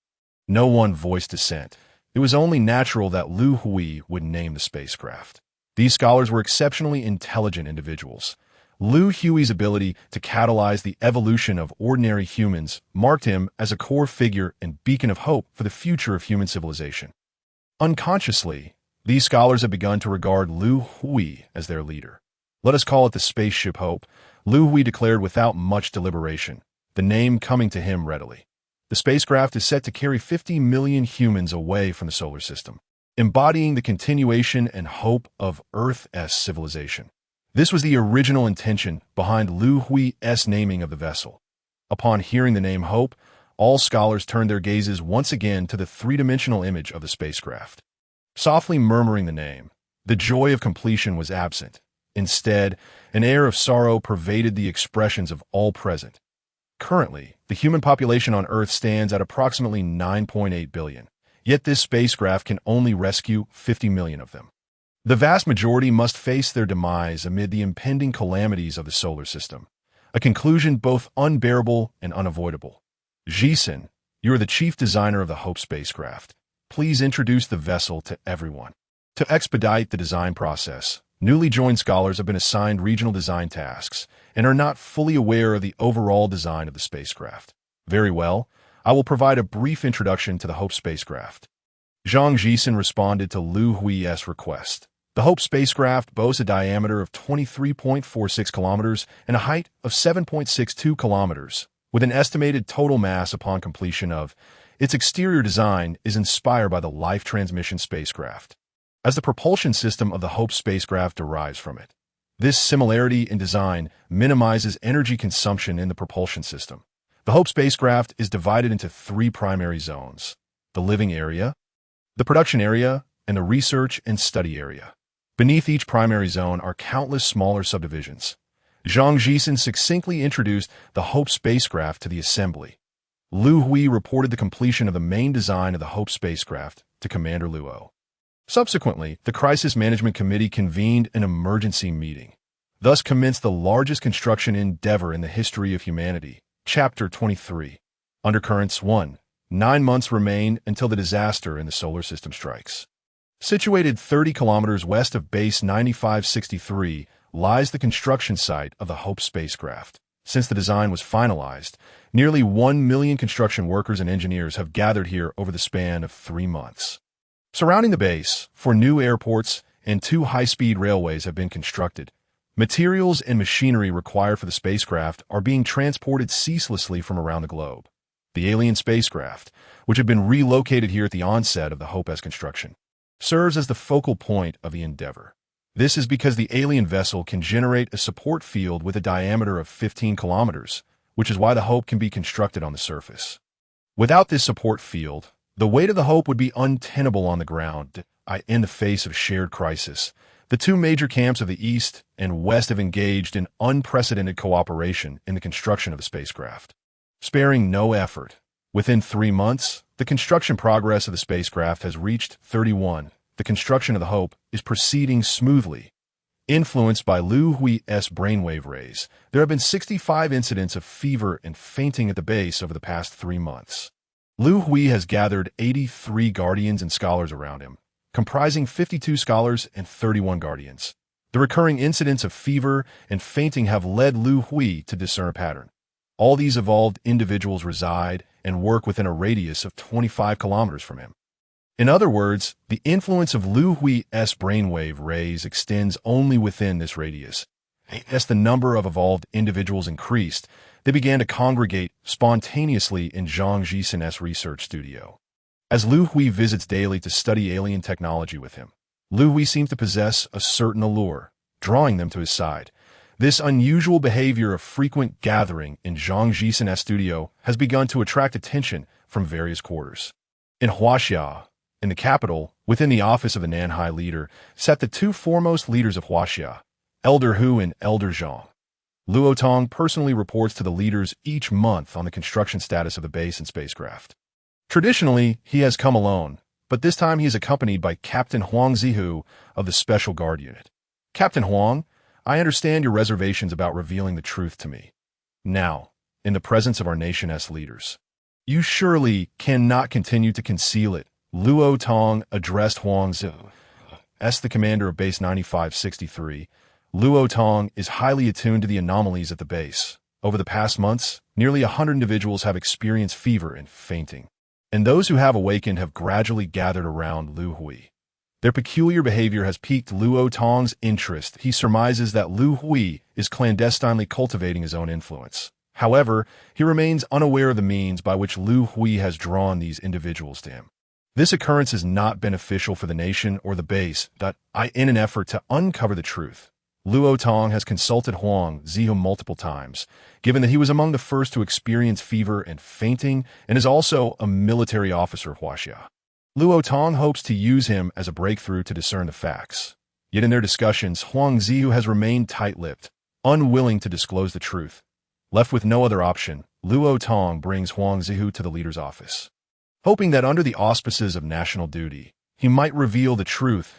No one voiced dissent. It was only natural that Liu Hui would name the spacecraft. These scholars were exceptionally intelligent individuals. Liu Hui's ability to catalyze the evolution of ordinary humans marked him as a core figure and beacon of hope for the future of human civilization. Unconsciously, these scholars have begun to regard Liu Hui as their leader. Let us call it the spaceship Hope, Liu Hui declared without much deliberation, the name coming to him readily. The spacecraft is set to carry 50 million humans away from the solar system, embodying the continuation and hope of Earth's civilization. This was the original intention behind Liu Hui's naming of the vessel. Upon hearing the name Hope, all scholars turned their gazes once again to the three-dimensional image of the spacecraft. Softly murmuring the name, the joy of completion was absent. Instead, an air of sorrow pervaded the expressions of all present. Currently, the human population on Earth stands at approximately 9.8 billion, yet this spacecraft can only rescue 50 million of them. The vast majority must face their demise amid the impending calamities of the solar system. a conclusion both unbearable and unavoidable. Jisun, you are the chief designer of the Hope spacecraft. Please introduce the vessel to everyone. To expedite the design process, newly joined scholars have been assigned regional design tasks and are not fully aware of the overall design of the spacecraft. Very well, I will provide a brief introduction to the Hope spacecraft. Zhang Jisun responded to Liu Hui's request. The Hope spacecraft boasts a diameter of 23.46 kilometers and a height of 7.62 kilometers, with an estimated total mass upon completion of. Its exterior design is inspired by the Life Transmission spacecraft, as the propulsion system of the Hope spacecraft derives from it. This similarity in design minimizes energy consumption in the propulsion system. The Hope spacecraft is divided into three primary zones: the living area, the production area, and the research and study area. Beneath each primary zone are countless smaller subdivisions. Zhang Jisun succinctly introduced the Hope spacecraft to the assembly. Liu Hui reported the completion of the main design of the Hope spacecraft to Commander Luo. Subsequently, the Crisis Management Committee convened an emergency meeting. Thus commenced the largest construction endeavor in the history of humanity. Chapter 23. Undercurrents 1. 9 months remain until the disaster in the solar system strikes. Situated 30 kilometers west of Base 9563 lies the construction site of the Hope spacecraft. Since the design was finalized, nearly 1 million construction workers and engineers have gathered here over the span of 3 months. Surrounding the base, 4 new airports and 2 high-speed railways have been constructed. Materials and machinery required for the spacecraft are being transported ceaselessly from around the globe. The alien spacecraft, which had been relocated here at the onset of the Hope S construction, serves as the focal point of the endeavor. This is because the alien vessel can generate a support field with a diameter of 15 kilometers, which is why the Hope can be constructed on the surface. Without this support field, the weight of the Hope would be untenable on the ground. In the face of shared crisis, the 2 major camps of the East and West have engaged in unprecedented cooperation in the construction of the spacecraft. Sparing no effort, within 3 months, the construction progress of the spacecraft has reached 31. The construction of the Hope is proceeding smoothly. Influenced by Liu Hui's brainwave rays, there have been 65 incidents of fever and fainting at the base over the past 3 months. Liu Hui has gathered 83 guardians and scholars around him, comprising 52 scholars and 31 guardians. The recurring incidents of fever and fainting have led Liu Hui to discern a pattern. All these evolved individuals reside and work within a radius of 25 kilometers from him. In other words, the influence of Liu Hui's brainwave rays extends only within this radius. As the number of evolved individuals increased, they began to congregate spontaneously in Zhang Jisun's research studio. As Liu Hui visits daily to study alien technology with him, Liu Hui seems to possess a certain allure, drawing them to his side. This unusual behavior of frequent gathering in Zhang Jisun's studio has begun to attract attention from various quarters. In Huaxia, in the capital, within the office of the Nanhai leader, sat the 2 foremost leaders of Huaxia, Elder Hu and Elder Zhang. Luo Tong personally reports to the leaders each month on the construction status of the base and spacecraft. Traditionally, he has come alone, but this time he is accompanied by Captain Huang Zihu of the Special Guard Unit. Captain Huang, I understand your reservations about revealing the truth to me. Now, in the presence of our nation's leaders, you surely cannot continue to conceal it. Luo Tong addressed Huang Zihu. As the commander of Base 9563, Luo Tong is highly attuned to the anomalies at the base. Over the past months, nearly 100 individuals have experienced fever and fainting, and those who have awakened have gradually gathered around Liu Hui. Their peculiar behavior has piqued Luo Tong's interest. He surmises that Liu Hui is clandestinely cultivating his own influence. However, he remains unaware of the means by which Liu Hui has drawn these individuals to him. This occurrence is not beneficial for the nation or the base. In an effort to uncover the truth, Luo Tong has consulted Huang Zihu multiple times, given that he was among the first to experience fever and fainting and is also a military officer of Huaxia. Luo Tong hopes to use him as a breakthrough to discern the facts. Yet in their discussions, Huang Zihu has remained tight-lipped, unwilling to disclose the truth. Left with no other option, Luo Tong brings Huang Zihu to the leader's office, hoping that under the auspices of national duty, he might reveal the truth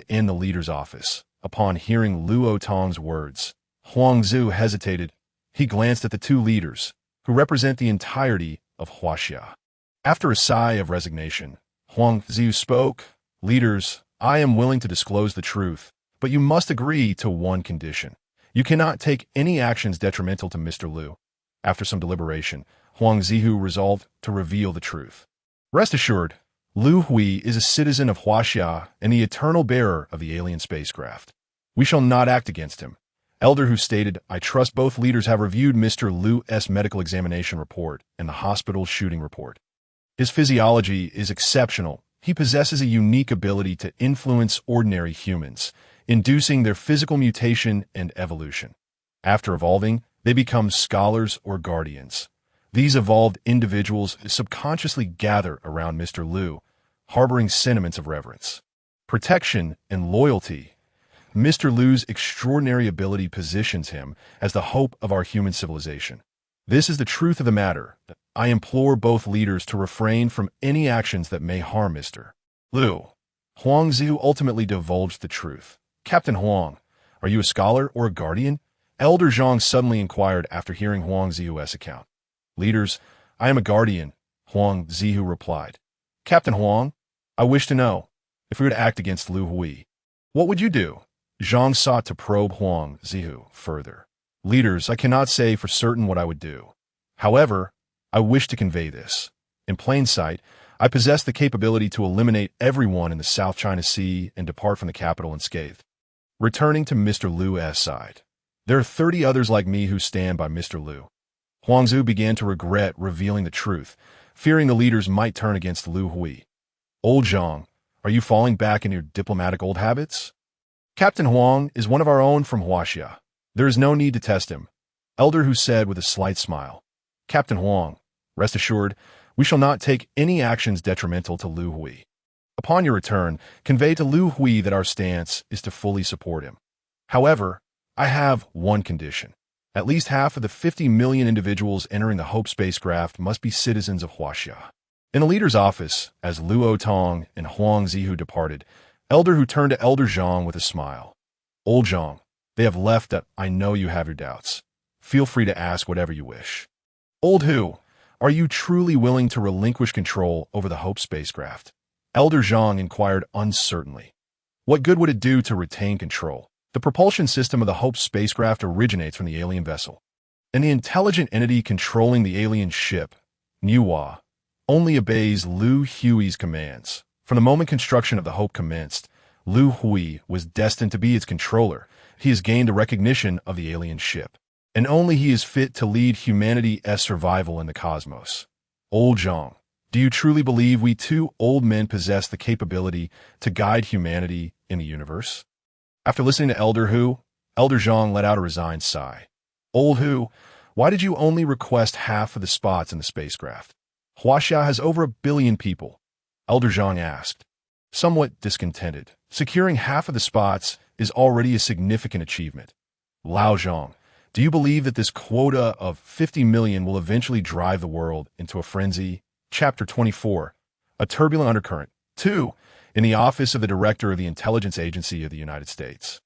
in the leader's office. Upon hearing Luo Tong's words, Huang Zihu hesitated. He glanced at the two leaders, who represent the entirety of Huaxia. After a sigh of resignation, Huang Ziyu spoke, "Leaders, I am willing to disclose the truth, but you must agree to one condition. You cannot take any actions detrimental to Mr. Liu." After some deliberation, Huang Ziyu resolved to reveal the truth. "Rest assured, Liu Hui is a citizen of Huaxia and the eternal bearer of the alien spacecraft. We shall not act against him." Elder Hu stated, "I trust both leaders have reviewed Mr. Liu's medical examination report and the hospital shooting report. His physiology is exceptional. He possesses a unique ability to influence ordinary humans, inducing their physical mutation and evolution. After evolving, they become scholars or guardians. These evolved individuals subconsciously gather around Mr. Liu, harboring sentiments of reverence, protection, and loyalty. Mr. Liu's extraordinary ability positions him as the hope of our human civilization. This is the truth of the matter. I implore both leaders to refrain from any actions that may harm Mr. Liu." Huang Ziyu ultimately divulged the truth. "Captain Huang, are you a scholar or a guardian?" Elder Zhang suddenly inquired after hearing Huang Ziyu's account. "Leaders, I am a guardian," Huang Ziyu replied. "Captain Huang, I wish to know, if we were to act against Liu Hui, what would you do?" Zhang sought to probe Huang Ziyu further. "Leaders, I cannot say for certain what I would do. However, I wish to convey this. In plain sight, I possess the capability to eliminate everyone in the South China Sea and depart from the capital unscathed." Returning to Mr. Liu's side, "There are 30 others like me who stand by Mr. Liu." Huang Ziyu began to regret revealing the truth, fearing the leaders might turn against Liu Hui. "Old Zhang, are you falling back in your diplomatic old habits?" "Captain Huang is one of our own from Huaxia. There is no need to test him," Elder Hu said with a slight smile. "Captain Huang, rest assured, we shall not take any actions detrimental to Liu Hui. Upon your return, convey to Liu Hui that our stance is to fully support him. However, I have one condition. At least half of the 50 million individuals entering the Hope spacecraft must be citizens of Huaxia." In the leader's office, as Luo Tong and Huang Ziyu departed, Elder Hu turned to Elder Zhang with a smile. "Old Zhang, they have left. I know you have your doubts. Feel free to ask whatever you wish." "Old Hu, are you truly willing to relinquish control over the Hope spacecraft?" Elder Zhang inquired uncertainly. "What good would it do to retain control? The propulsion system of the Hope spacecraft originates from the alien vessel, and the intelligent entity controlling the alien ship, Niuhua, only obeys Liu Hui's commands. From the moment construction of the Hope commenced, Liu Hui was destined to be its controller. He has gained the recognition of the alien ship, and only he is fit to lead humanity's survival in the cosmos. Old Zhang, do you truly believe we two old men possess the capability to guide humanity in the universe?" After listening to Elder Hu, Elder Zhang let out a resigned sigh. "Old Hu, why did you only request half of the spots in the spacecraft? Huaxia has over 1 billion people." Elder Zhang asked, somewhat discontented. "Securing half of the spots is already a significant achievement. Lao Zhang, do you believe that this quota of 50 million will eventually drive the world into a frenzy?" Chapter 24, A Turbulent Undercurrent. 2. In the office of the Director of the Intelligence Agency of the United States.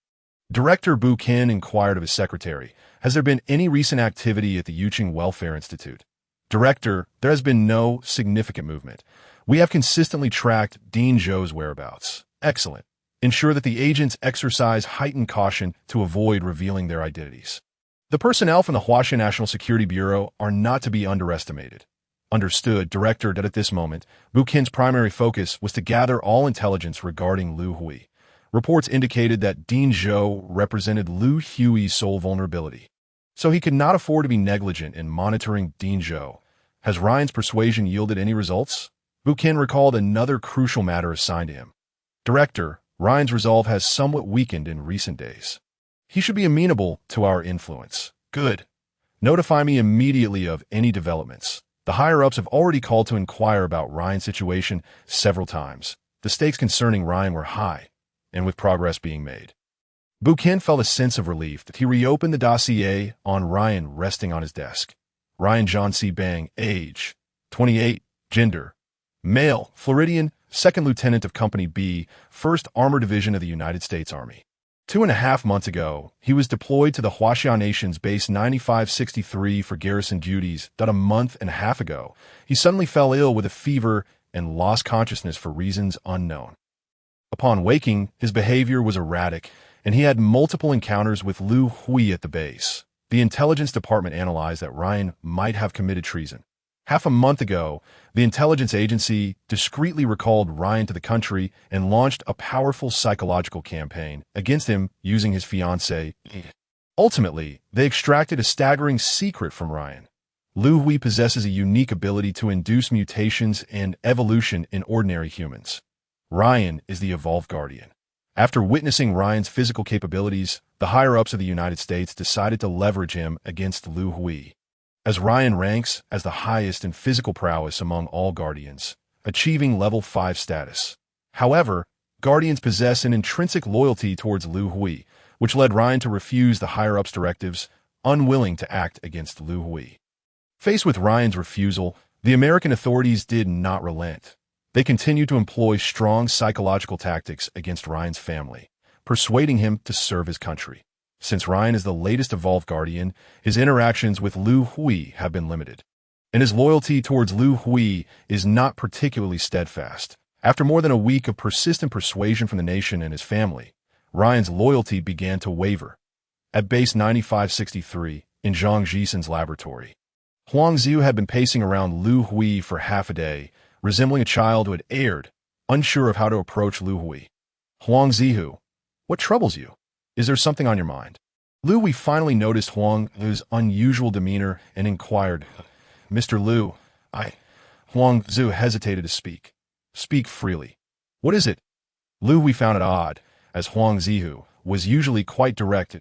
Director Bu Qin inquired of his secretary, "Has there been any recent activity at the Yuqing Welfare Institute?" "Director, there has been no significant movement. We have consistently tracked Dean Zhou's whereabouts." "Excellent. Ensure that the agents exercise heightened caution to avoid revealing their identities. The personnel from the Huaxia National Security Bureau are not to be underestimated." "Understood, Director, that at this moment, Bu Qin's primary focus was to gather all intelligence regarding Liu Hui. Reports indicated that Dean Zhou represented Liu Hui's sole vulnerability, so he could not afford to be negligent in monitoring Dean Zhou. Has Ryan's persuasion yielded any results?" Bu Qin recalled another crucial matter assigned to him. "Director, Ryan's resolve has somewhat weakened in recent days. He should be amenable to our influence." "Good. Notify me immediately of any developments. The higher-ups have already called to inquire about Ryan's situation several times. The stakes concerning Ryan were high, and with progress being made." Bu Qin felt a sense of relief that he reopened the dossier on Ryan resting on his desk. Ryan John C. Bang, age 28, gender male, Floridian, 2nd Lieutenant of Company B, 1st Armored Division of the United States Army. 2.5 months ago, he was deployed to the Huaxia Nation's Base 9563 for garrison duties. A month and a half ago, he suddenly fell ill with a fever and lost consciousness for reasons unknown. Upon waking, his behavior was erratic, and he had multiple encounters with Liu Hui at the base. The intelligence department analyzed that Ryan might have committed treason. Half a month ago, the intelligence agency discreetly recalled Ryan to the country and launched a powerful psychological campaign against him using his fiancée. Ultimately, they extracted a staggering secret from Ryan. Liu Hui possesses a unique ability to induce mutations and evolution in ordinary humans. Ryan is the evolved guardian. After witnessing Ryan's physical capabilities, the higher-ups of the United States decided to leverage him against Liu Hui. As Ryan ranks as the highest in physical prowess among all Guardians, achieving level 5 status. However, Guardians possess an intrinsic loyalty towards Liu Hui, which led Ryan to refuse the higher-ups' directives, unwilling to act against Liu Hui. Faced with Ryan's refusal, the American authorities did not relent. They continued to employ strong psychological tactics against Ryan's family, persuading him to serve his country. Since Ryan is the latest evolved Guardian, his interactions with Liu Hui have been limited. And his loyalty towards Liu Hui is not particularly steadfast. After more than a week of persistent persuasion from the nation and his family, Ryan's loyalty began to waver. At Base 9563, in Zhang Jisen's laboratory, Huang Ziyu had been pacing around Liu Hui for half a day, resembling a child who had erred, unsure of how to approach Liu Hui. Huang Ziyu, what troubles you? Is there something on your mind? Liu Hui finally noticed Huang Ziyu's unusual demeanor and inquired, Mr. Liu, Huang Ziyu hesitated to speak. Speak freely. What is it? Liu Hui found it odd, as Huang Ziyu was usually quite direct.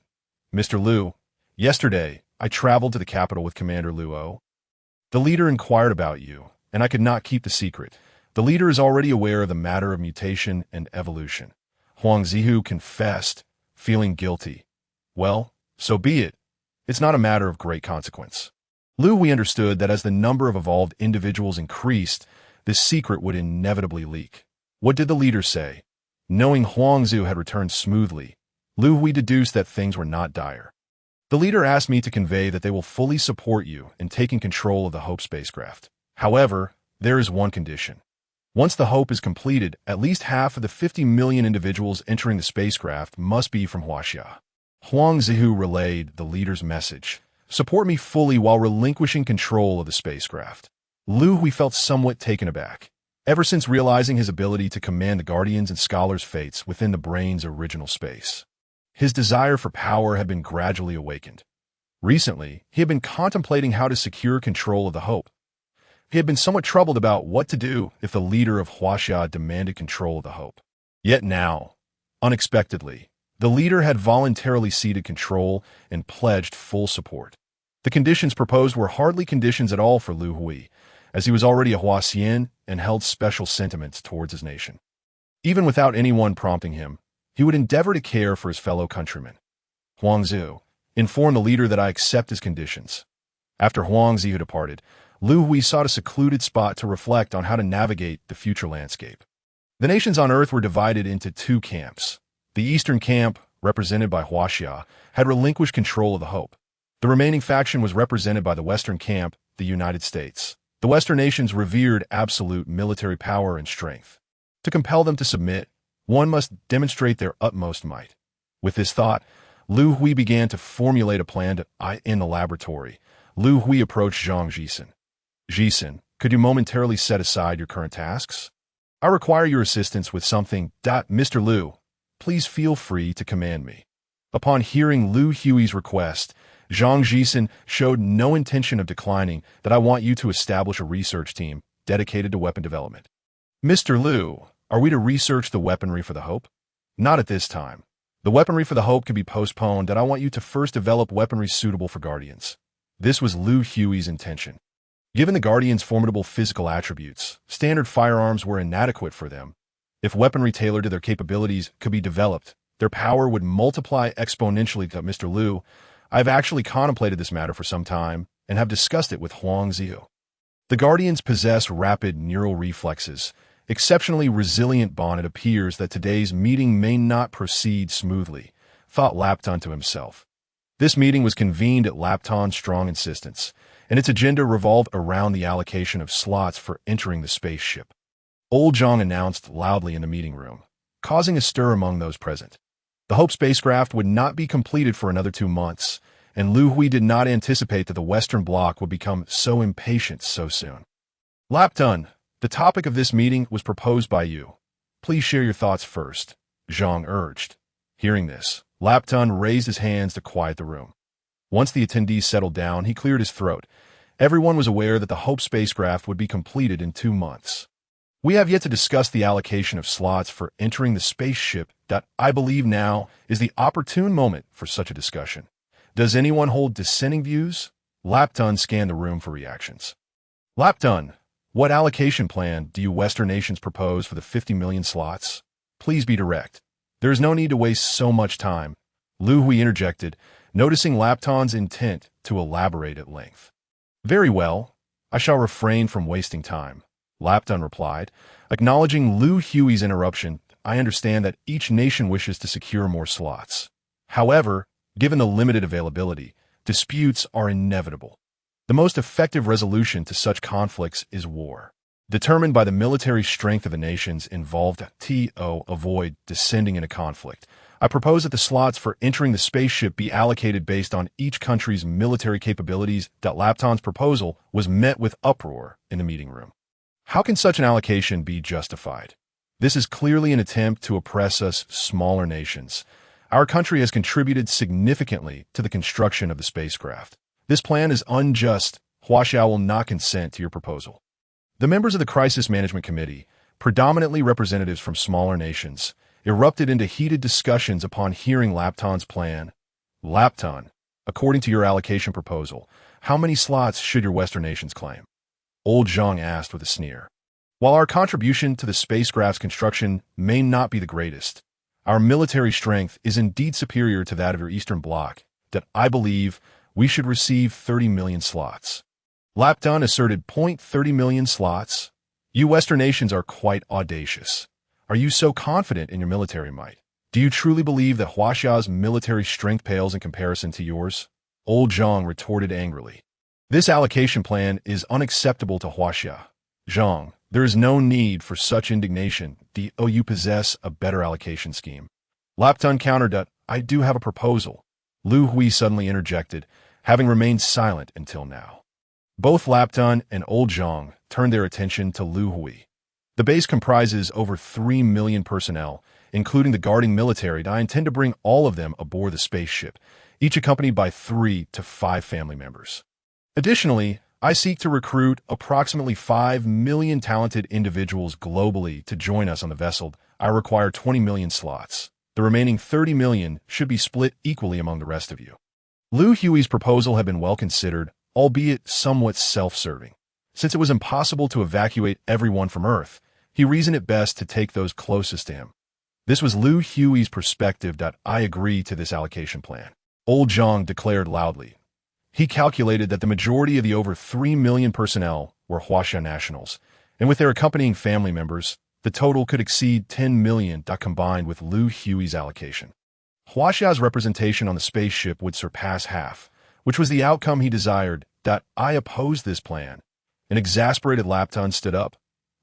Mr. Liu, yesterday, I traveled to the capital with Commander Luo. The leader inquired about you, and I could not keep the secret. The leader is already aware of the matter of mutation and evolution. Huang Ziyu confessed, feeling guilty. Well, so be it. It's not a matter of great consequence. Liu Hui understood that as the number of evolved individuals increased, this secret would inevitably leak. What did the leader say? Knowing Huang Ziyu had returned smoothly, Liu Hui deduced that things were not dire. The leader asked me to convey that they will fully support you in taking control of the Hope spacecraft. However, there is one condition. Once the Hope is completed, at least half of the 50 million individuals entering the spacecraft must be from Huaxia. Huang Ziyu relayed the leader's message. Support me fully while relinquishing control of the spacecraft. Liu Hui felt somewhat taken aback. Ever since realizing his ability to command the Guardians' and Scholars' fates within the brain's original space, his desire for power had been gradually awakened. Recently, he had been contemplating how to secure control of the Hope. He had been somewhat troubled about what to do if the leader of Huaxia demanded control of the Hope. Yet now, unexpectedly, the leader had voluntarily ceded control and pledged full support. The conditions proposed were hardly conditions at all for Liu Hui, as he was already a Huaxian and held special sentiments towards his nation. Even without anyone prompting him, he would endeavor to care for his fellow countrymen. Huang Ziyu, inform the leader that I accept his conditions. After Huang Ziyu departed, Liu Hui sought a secluded spot to reflect on how to navigate the future landscape. The nations on Earth were divided into two camps. The eastern camp, represented by Huaxia, had relinquished control of the Hope. The remaining faction was represented by the western camp, the United States. The Western nations revered absolute military power and strength. To compel them to submit, one must demonstrate their utmost might. With this thought, Liu Hui began to formulate a plan in the laboratory. Liu Hui approached Zhang Jisen. Jisen, could you momentarily set aside your current tasks? I require your assistance with something. Mr. Liu, please feel free to command me. Upon hearing Liu Hui's request, Zhang Jisen showed no intention of declining that I want you to establish a research team dedicated to weapon development. Mr. Liu, are we to research the weaponry for the Hope? Not at this time. The weaponry for the Hope can be postponed, that I want you to first develop weaponry suitable for Guardians. This was Liu Hui's intention. Given the Guardians' formidable physical attributes, standard firearms were inadequate for them. If weaponry tailored to their capabilities could be developed, their power would multiply exponentially. Mr. Liu, I've actually contemplated this matter for some time and have discussed it with Huang Ziyu. The Guardians possess rapid neural reflexes, exceptionally resilient bond. It appears that today's meeting may not proceed smoothly. thought Lapton to himself. This meeting was convened at Lapton's strong insistence, and its agenda revolved around the allocation of slots for entering the spaceship. Old Zhang announced loudly in the meeting room, causing a stir among those present. The Hope spacecraft would not be completed for another 2 months, and Liu Hui did not anticipate that the Western Bloc would become so impatient so soon. Lapton, the topic of this meeting was proposed by you. Please share your thoughts first, Zhang urged. Hearing this, Lapton raised his hands to quiet the room. Once the attendees settled down, he cleared his throat. Everyone was aware that the Hope spacecraft would be completed in 2 months. We have yet to discuss the allocation of slots for entering the spaceship. I believe now is the opportune moment for such a discussion. Does anyone hold dissenting views? Lapton scanned the room for reactions. Lapton, what allocation plan do you Western nations propose for the 50 million slots? Please be direct. There is no need to waste so much time. Liu Hui interjected, noticing Lapton's intent to elaborate at length. Very well, I shall refrain from wasting time, Lapton replied. Acknowledging Liu Hui's interruption, I understand that each nation wishes to secure more slots. However, given the limited availability, disputes are inevitable. The most effective resolution to such conflicts is war, determined by the military strength of the nations involved to avoid descending into conflict. I propose that the slots for entering the spaceship be allocated based on each country's military capabilities. Lapton's proposal was met with uproar in the meeting room. How can such an allocation be justified? This is clearly an attempt to oppress us smaller nations. Our country has contributed significantly to the construction of the spacecraft. This plan is unjust. Huaxia will not consent to your proposal. The members of the Crisis Management Committee, predominantly representatives from smaller nations, erupted into heated discussions upon hearing Lapton's plan. Lapton, according to your allocation proposal, how many slots should your Western nations claim? Old Zhang asked with a sneer. While our contribution to the spacecraft's construction may not be the greatest, our military strength is indeed superior to that of your Eastern Bloc. I believe we should receive 30 million slots. Lapton asserted 30 million slots. You Western nations are quite audacious. Are you so confident in your military might? Do you truly believe that Huaxia's military strength pales in comparison to yours? Old Zhang retorted angrily. This allocation plan is unacceptable to Huaxia. Zhang, there is no need for such indignation. You possess a better allocation scheme. Lapton countered. I do have a proposal. Liu Hui suddenly interjected, having remained silent until now. Both Lapton and Old Zhang turned their attention to Liu Hui. The base comprises over 3 million personnel, including the guarding military. I intend to bring all of them aboard the spaceship, each accompanied by 3 to 5 family members. Additionally, I seek to recruit approximately 5 million talented individuals globally to join us on the vessel. I require 20 million slots. The remaining 30 million should be split equally among the rest of you. Liu Hui's proposal had been well considered, albeit somewhat self-serving. Since it was impossible to evacuate everyone from Earth, he reasoned it best to take those closest to him. This was Liu Hui's perspective. I agree to this allocation plan. Old Zhang declared loudly. He calculated that the majority of the over 3 million personnel were Huaxia nationals, and with their accompanying family members, the total could exceed 10 million. Combined with Liu Hui's allocation, Huaxia's representation on the spaceship would surpass half, which was the outcome he desired. I opposed this plan. An exasperated Lapton stood up,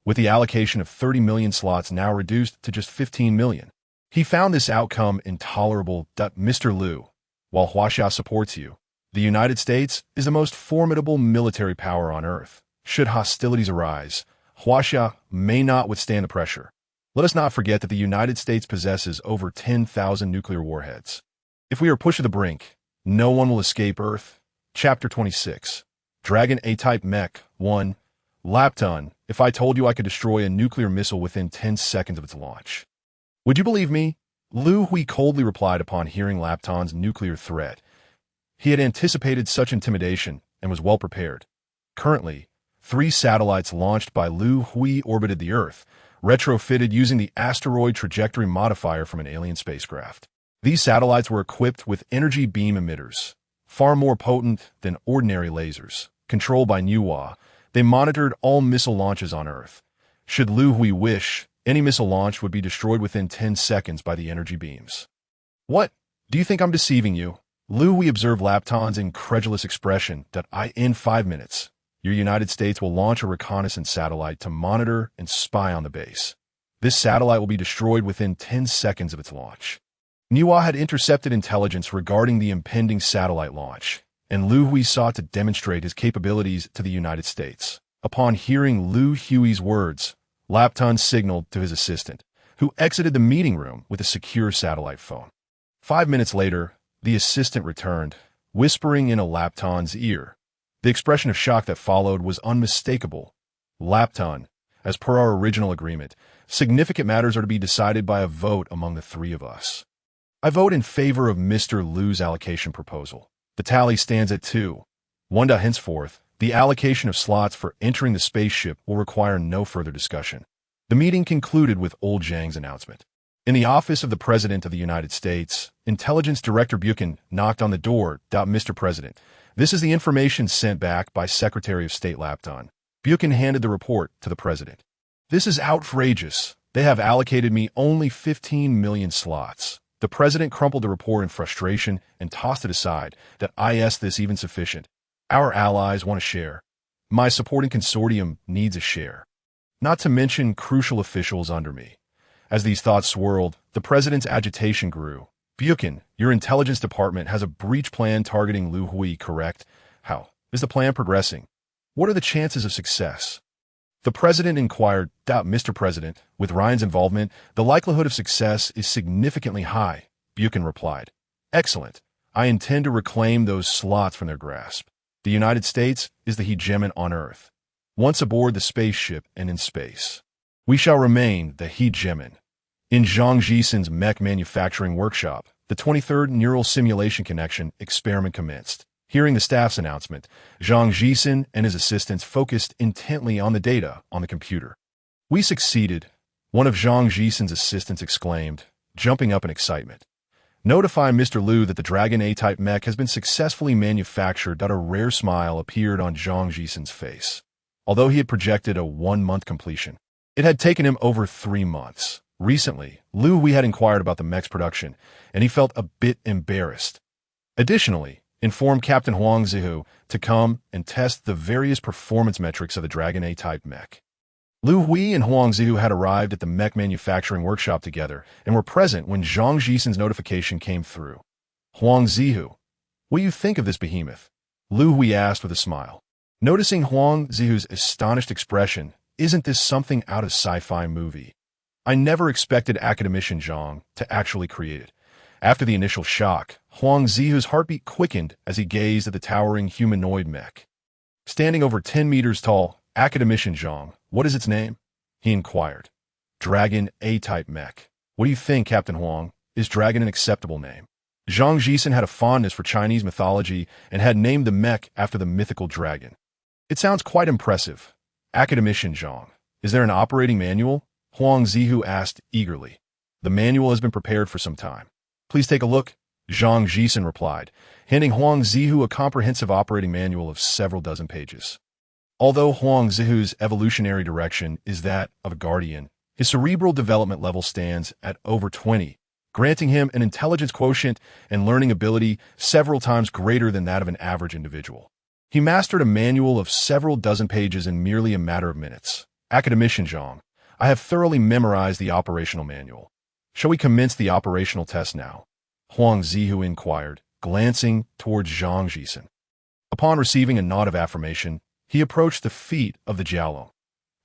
with the allocation of 30 million slots now reduced to just 15 million. He found this outcome intolerable. Mr. Liu, while Huaxia supports you, the United States is the most formidable military power on Earth. Should hostilities arise, Huaxia may not withstand the pressure. Let us not forget that the United States possesses over 10,000 nuclear warheads. If we are pushed to the brink, no one will escape Earth. Chapter 26. Dragon A-Type Mech 1. Lapton, if I told you I could destroy a nuclear missile within 10 seconds of its launch, would you believe me? Liu Hui coldly replied upon hearing Lapton's nuclear threat. He had anticipated such intimidation and was well prepared. Currently, 3 satellites launched by Liu Hui orbited the Earth, retrofitted using the asteroid trajectory modifier from an alien spacecraft. These satellites were equipped with energy beam emitters, far more potent than ordinary lasers. Controlled by Nuwa, they monitored all missile launches on Earth. Should Liu Hui wish, any missile launch would be destroyed within 10 seconds by the energy beams. What? Do you think I'm deceiving you? Liu Hui observed Lapton's incredulous expression. In 5 minutes, your United States will launch a reconnaissance satellite to monitor and spy on the base. This satellite will be destroyed within 10 seconds of its launch. Niwa had intercepted intelligence regarding the impending satellite launch, and Liu Hui sought to demonstrate his capabilities to the United States. Upon hearing Liu Hui's words, Lapton signaled to his assistant, who exited the meeting room with a secure satellite phone. 5 minutes later, the assistant returned, whispering in a Lapton's ear. The expression of shock that followed was unmistakable. Lapton, as per our original agreement, significant matters are to be decided by a vote among the three of us. I vote in favor of Mr. Liu's allocation proposal. The tally stands at 2-1. Henceforth, the allocation of slots for entering the spaceship will require no further discussion. The meeting concluded with Old Zhang's announcement. In the office of the President of the United States, Intelligence Director Buchan knocked on the door. Mr. President, this is the information sent back by Secretary of State Lapton. Buchan handed the report to the President. This is outrageous. They have allocated me only 15 million slots. The President crumpled the report in frustration and tossed it aside. Is this even sufficient? Our allies want a share. My supporting consortium needs a share. Not to mention crucial officials under me. As these thoughts swirled, the President's agitation grew. Buchan, your intelligence department has a breach plan targeting Liu Hui, correct? How is the plan progressing? What are the chances of success? The President inquired. Mr. President, with Ryan's involvement, the likelihood of success is significantly high, Buchan replied. Excellent. I intend to reclaim those slots from their grasp. The United States is the hegemon on Earth. Once aboard the spaceship and in space, we shall remain the hegemon. In Zhang Jisen's mech manufacturing workshop, the 23rd Neural Simulation Connection experiment commenced. Hearing the staff's announcement, Zhang Jisen and his assistants focused intently on the data on the computer. We succeeded, one of Zhang Jisen's assistants exclaimed, jumping up in excitement. Notify Mr. Liu that the Dragon A-type mech has been successfully manufactured. A rare smile appeared on Zhang Jisen's face. Although he had projected a 1-month completion, it had taken him over 3 months. Recently, Liu Hui had inquired about the mech's production, and he felt a bit embarrassed. Additionally, informed Captain Huang Zihu to come and test the various performance metrics of the Dragon A-type mech. Liu Hui and Huang Zihu had arrived at the mech manufacturing workshop together and were present when Zhang Jisen's notification came through. Huang Zihu, what do you think of this behemoth? Liu Hui asked with a smile. Noticing Huang Zihu's astonished expression, isn't this something out of sci-fi movie? I never expected academician Zhang to actually create it. After the initial shock, Huang Zihu's heartbeat quickened as he gazed at the towering humanoid mech. Standing over 10 meters tall, academician Zhang, what is its name? He inquired. Dragon A-type mech. What do you think, Captain Huang? Is Dragon an acceptable name? Zhang Jisen had a fondness for Chinese mythology and had named the mech after the mythical dragon. It sounds quite impressive. Academician Zhang, is there an operating manual? Huang Zihu asked eagerly. The manual has been prepared for some time. Please take a look, Zhang Jisen replied, handing Huang Zihu a comprehensive operating manual of several dozen pages. Although Huang Zihu's evolutionary direction is that of a guardian, his cerebral development level stands at over 20, granting him an intelligence quotient and learning ability several times greater than that of an average individual. He mastered a manual of several dozen pages in merely a matter of minutes. Academician Zhang, I have thoroughly memorized the operational manual. Shall we commence the operational test now? Huang Zihu inquired, glancing towards Zhang Jisen. Upon receiving a nod of affirmation, he approached the feet of the Jiaolong.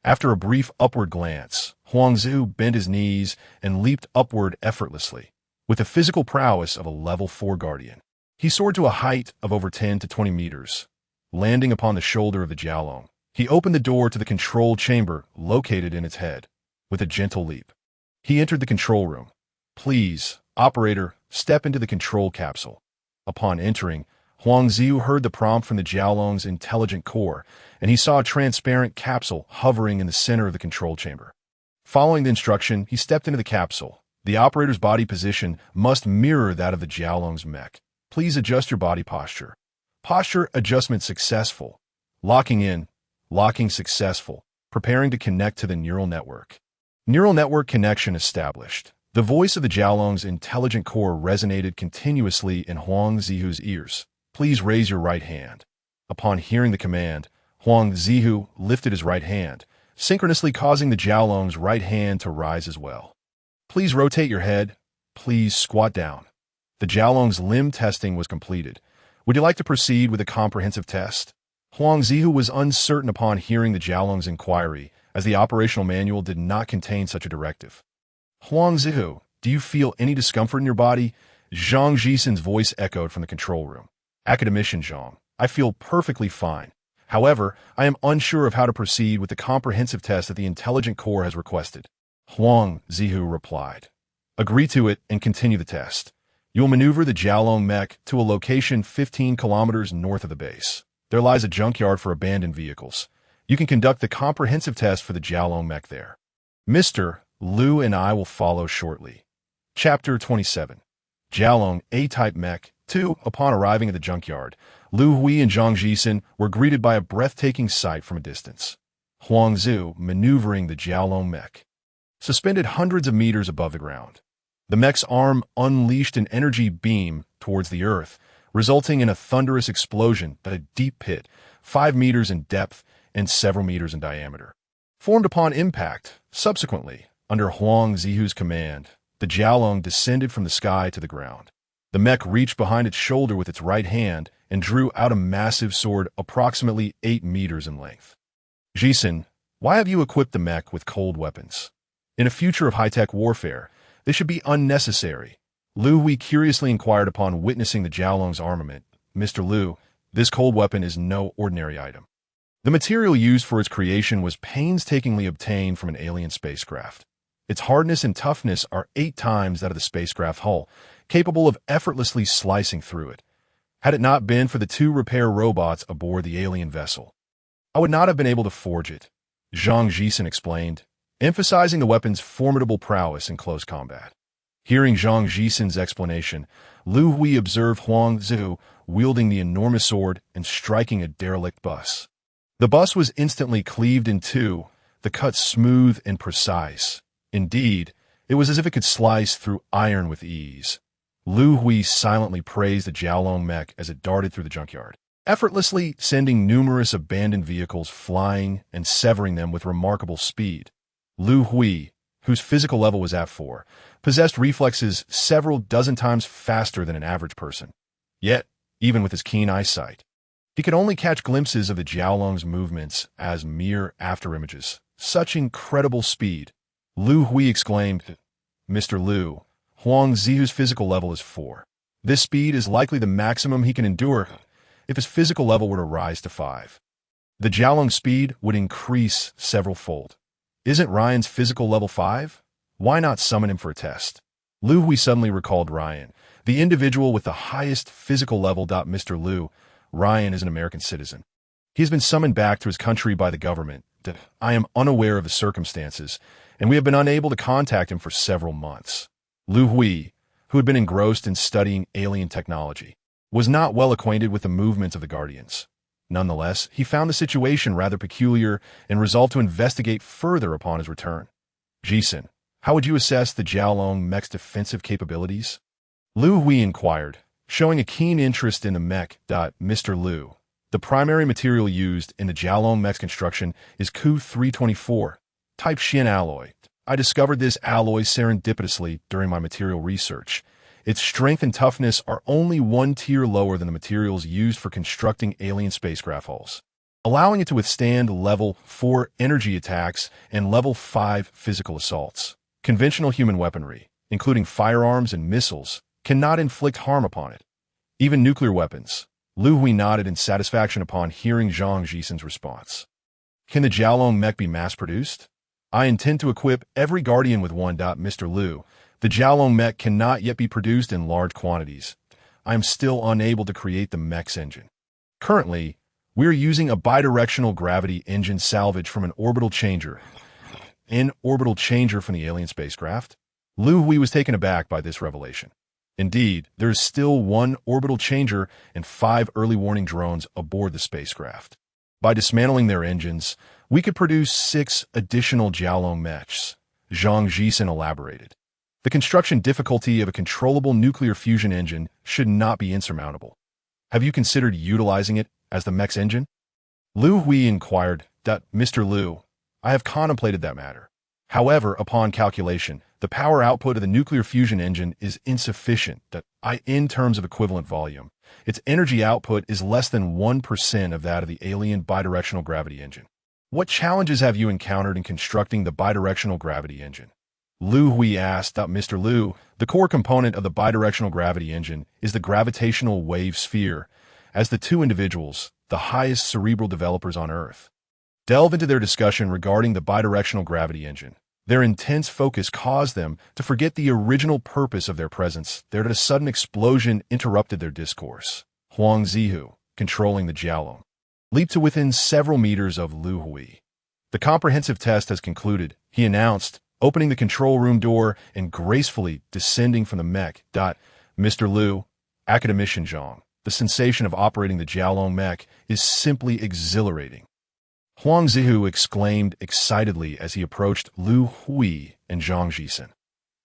After a brief upward glance, Huang Zihu bent his knees and leaped upward effortlessly. With the physical prowess of a level 4 guardian, he soared to a height of over 10 to 20 meters. Landing upon the shoulder of the Jiaolong, he opened the door to the control chamber located in its head. With a gentle leap, he entered the control room. Please, operator, step into the control capsule. Upon entering, Huang Zihu heard the prompt from the Jiaolong's intelligent core, and he saw a transparent capsule hovering in the center of the control chamber. Following the instruction, he stepped into the capsule. The operator's body position must mirror that of the Jiaolong's mech. Please adjust your body posture. Posture adjustment successful. Locking in. Locking successful. Preparing to connect to the neural network. Neural network connection established. The voice of the Jiaolong's intelligent core resonated continuously in Huang Zihu's ears. Please raise your right hand. Upon hearing the command, Huang Zihu lifted his right hand, synchronously causing the Jiaolong's right hand to rise as well. Please rotate your head. Please squat down. The Jiaolong's limb testing was completed. Would you like to proceed with a comprehensive test? Huang Zihu was uncertain upon hearing the Jiaolong's inquiry, as the operational manual did not contain such a directive. Huang Zihu, do you feel any discomfort in your body? Zhang Jisen's voice echoed from the control room. Academician Zhang, I feel perfectly fine. However, I am unsure of how to proceed with the comprehensive test that the intelligent core has requested. Huang Zihu replied. Agree to it and continue the test. You will maneuver the Jiaolong mech to a location 15 kilometers north of the base. There lies a junkyard for abandoned vehicles. You can conduct the comprehensive test for the Jiaolong mech there. Mr. Liu and I will follow shortly. Chapter 27. Jiaolong A-type mech. 2. Upon arriving at the junkyard, Liu Hui and Zhang Jisen were greeted by a breathtaking sight from a distance. Huang Zihu maneuvering the Jiaolong mech. Suspended hundreds of meters above the ground. The mech's arm unleashed an energy beam towards the earth, resulting in a thunderous explosion at a deep pit, 5 meters in depth and several meters in diameter. Formed upon impact, subsequently, under Huang Zihu's command, the Jiaolong descended from the sky to the ground. The mech reached behind its shoulder with its right hand and drew out a massive sword approximately 8 meters in length. Jisen, why have you equipped the mech with cold weapons? In a future of high-tech warfare, this should be unnecessary. Liu Hui curiously inquired upon witnessing the Jiaolong's armament. Mr. Liu, this cold weapon is no ordinary item. The material used for its creation was painstakingly obtained from an alien spacecraft. Its hardness and toughness are 8 times that of the spacecraft hull, capable of effortlessly slicing through it. Had it not been for the 2 repair robots aboard the alien vessel, I would not have been able to forge it, Zhang Jisen explained, emphasizing the weapon's formidable prowess in close combat. Hearing Zhang Jisen's explanation, Liu Hui observed Huang Zihu wielding the enormous sword and striking a derelict bus. The bus was instantly cleaved in 2, the cut smooth and precise. Indeed, it was as if it could slice through iron with ease. Liu Hui silently praised the Jiaolong mech as it darted through the junkyard, effortlessly sending numerous abandoned vehicles flying and severing them with remarkable speed. Liu Hui, whose physical level was at 4, possessed reflexes several dozen times faster than an average person. Yet, even with his keen eyesight, he could only catch glimpses of the Jiaolong's movements as mere afterimages. Such incredible speed! Liu Hui exclaimed, Mr. Liu, Huang Zihu's physical level is 4. This speed is likely the maximum he can endure if his physical level were to rise to 5. The Jiaolong's speed would increase several-fold. Isn't Ryan's physical level 5? Why not summon him for a test? Liu Hui suddenly recalled Ryan, the individual with the highest physical level. Mr. Liu, Ryan is an American citizen. He has been summoned back to his country by the government. I am unaware of the circumstances, and we have been unable to contact him for several months. Liu Hui, who had been engrossed in studying alien technology, was not well acquainted with the movements of the Guardians. Nonetheless, he found the situation rather peculiar and resolved to investigate further upon his return. Jisen, how would you assess the Jiaolong mech's defensive capabilities? Liu Hui inquired, showing a keen interest in the mech. Mr. Liu, the primary material used in the Jiaolong mech's construction is Cu-324, type Xian alloy. I discovered this alloy serendipitously during my material research. Its strength and toughness are only 1 tier lower than the materials used for constructing alien spacecraft hulls, allowing it to withstand level 4 energy attacks and level 5 physical assaults. Conventional human weaponry, including firearms and missiles, cannot inflict harm upon it. Even nuclear weapons. Liu Hui nodded in satisfaction upon hearing Zhang Jisen's response. Can the Jiaolong mech be mass-produced? I intend to equip every Guardian with one. Mr. Liu, the Jiaolong mech cannot yet be produced in large quantities. I am still unable to create the mech's engine. Currently, we are using a bidirectional gravity engine salvage from an orbital changer. An orbital changer from the alien spacecraft? Liu Hui was taken aback by this revelation. Indeed, there is still 1 orbital changer and 5 early warning drones aboard the spacecraft. By dismantling their engines, we could produce 6 additional Jiaolong mechs, Zhang Jisen elaborated. The construction difficulty of a controllable nuclear fusion engine should not be insurmountable. Have you considered utilizing it as the mech's engine? Liu Hui inquired. Mr. Liu, I have contemplated that matter. However, upon calculation, the power output of the nuclear fusion engine is insufficient in terms of equivalent volume. Its energy output is less than 1% of that of the alien bidirectional gravity engine. What challenges have you encountered in constructing the bidirectional gravity engine? Liu Hui asked. Mr. Liu, the core component of the bidirectional gravity engine is the gravitational wave sphere, as the two individuals, the highest cerebral developers on Earth, delve into their discussion regarding the bidirectional gravity engine. Their intense focus caused them to forget the original purpose of their presence. A sudden explosion interrupted their discourse. Huang Zihu, controlling the Jiaolong, leaped to within several meters of Liu Hui. The comprehensive test has concluded, he announced, opening the control room door and gracefully descending from the mech. Mr. Liu, academician Zhang, the sensation of operating the Jiaolong mech is simply exhilarating. Huang Zihu exclaimed excitedly as he approached Liu Hui and Zhang Jisen.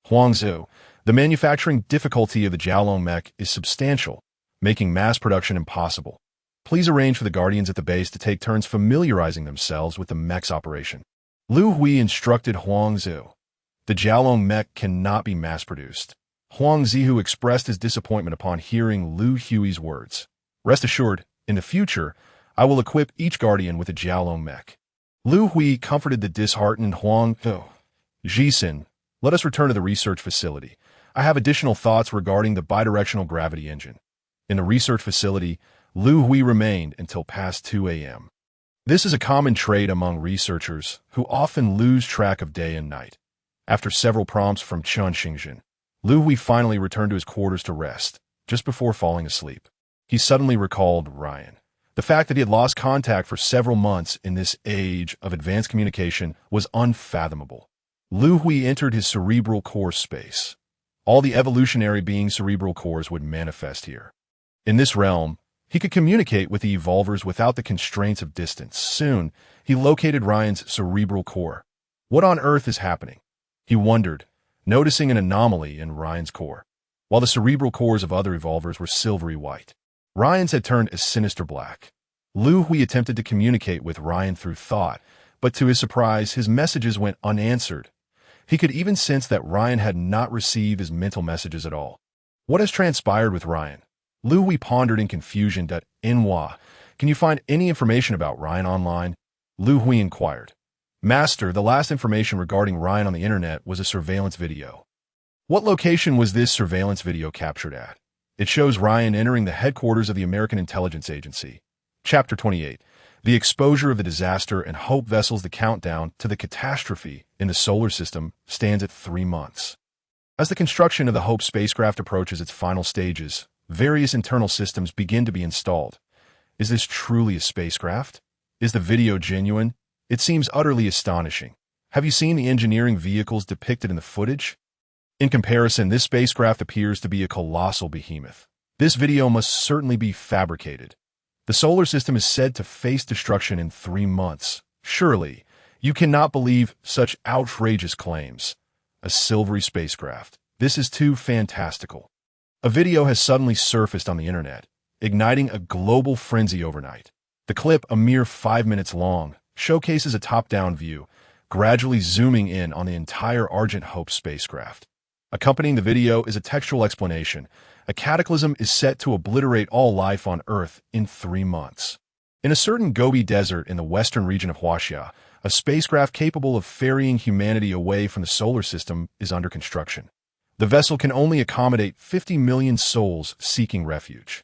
Huang Zihu, the manufacturing difficulty of the Jiaolong mech is substantial, making mass production impossible. Please arrange for the guardians at the base to take turns familiarizing themselves with the mech's operation. Liu Hui instructed Huang Zihu. The Jiaolong mech cannot be mass-produced. Huang Zihu expressed his disappointment upon hearing Liu Hui's words. Rest assured, in the future, I will equip each guardian with a Jiaolong mech. Liu Hui comforted the disheartened Huang Jisen. Let us return to the research facility. I have additional thoughts regarding the bidirectional gravity engine. In the research facility, Liu Hui remained until past 2 a.m. This is a common trait among researchers who often lose track of day and night. After several prompts from Chun Xingjin, Liu Hui finally returned to his quarters to rest, just before falling asleep. He suddenly recalled Ryan. The fact that he had lost contact for several months in this age of advanced communication was unfathomable. Liu Hui entered his cerebral core space. All the evolutionary being's cerebral cores would manifest here. In this realm, he could communicate with the evolvers without the constraints of distance. Soon, he located Ryan's cerebral core. What on earth is happening? He wondered, noticing an anomaly in Ryan's core. While the cerebral cores of other evolvers were silvery white, Ryan's had turned a sinister black. Liu Hui attempted to communicate with Ryan through thought, but to his surprise, his messages went unanswered. He could even sense that Ryan had not received his mental messages at all. What has transpired with Ryan? Liu Hui pondered in confusion. Enwa, can you find any information about Ryan online? Liu Hui inquired. Master, the last information regarding Ryan on the internet was a surveillance video. What location was this surveillance video captured at? It shows Ryan entering the headquarters of the American Intelligence Agency. Chapter 28. The exposure of the disaster and Hope vessels. The countdown to the catastrophe in the solar system stands at 3 months. As the construction of the Hope spacecraft approaches its final stages, various internal systems begin to be installed. Is this truly a spacecraft? Is the video genuine? It seems utterly astonishing. Have you seen the engineering vehicles depicted in the footage? In comparison, this spacecraft appears to be a colossal behemoth. This video must certainly be fabricated. The solar system is said to face destruction in 3 months. Surely, you cannot believe such outrageous claims. A silvery spacecraft. This is too fantastical. A video has suddenly surfaced on the internet, igniting a global frenzy overnight. The clip, a mere 5 minutes long, showcases a top-down view, gradually zooming in on the entire Argent Hope spacecraft. Accompanying the video is a textual explanation. A cataclysm is set to obliterate all life on Earth in 3 months. In a certain Gobi Desert in the western region of Huaxia, a spacecraft capable of ferrying humanity away from the solar system is under construction. The vessel can only accommodate 50 million souls seeking refuge.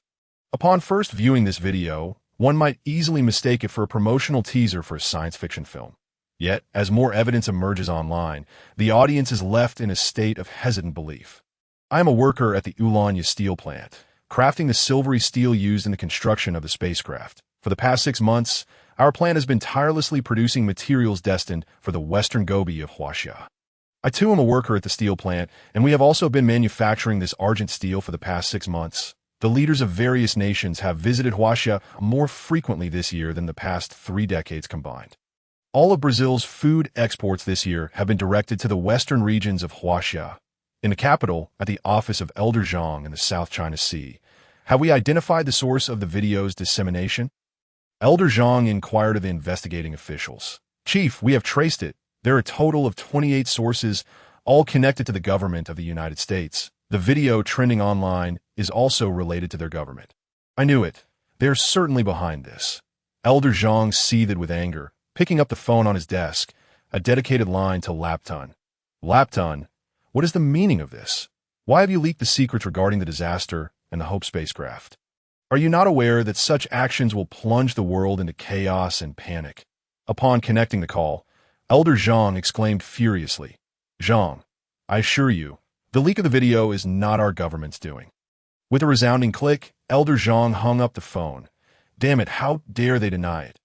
Upon first viewing this video, one might easily mistake it for a promotional teaser for a science fiction film. Yet, as more evidence emerges online, the audience is left in a state of hesitant belief. I am a worker at the Ulanya steel plant, crafting the silvery steel used in the construction of the spacecraft. For the past 6 months, our plant has been tirelessly producing materials destined for the western Gobi of Huaxia. I too am a worker at the steel plant, and we have also been manufacturing this argent steel for the past 6 months. The leaders of various nations have visited Huaxia more frequently this year than the past 3 decades combined. All of Brazil's food exports this year have been directed to the western regions of Huaxia. In the capital, at the office of Elder Zhang in the South China Sea, have we identified the source of the video's dissemination? Elder Zhang inquired of the investigating officials. Chief, we have traced it. There are a total of 28 sources, all connected to the government of the United States. The video trending online is also related to their government. I knew it. They're certainly behind this. Elder Zhang seethed with anger, picking up the phone on his desk, a dedicated line to Lapton. Lapton, what is the meaning of this? Why have you leaked the secrets regarding the disaster and the Hope spacecraft? Are you not aware that such actions will plunge the world into chaos and panic? Upon connecting the call, Elder Zhang exclaimed furiously, Zhang, I assure you, the leak of the video is not our government's doing. With a resounding click, Elder Zhang hung up the phone. Damn it, how dare they deny it?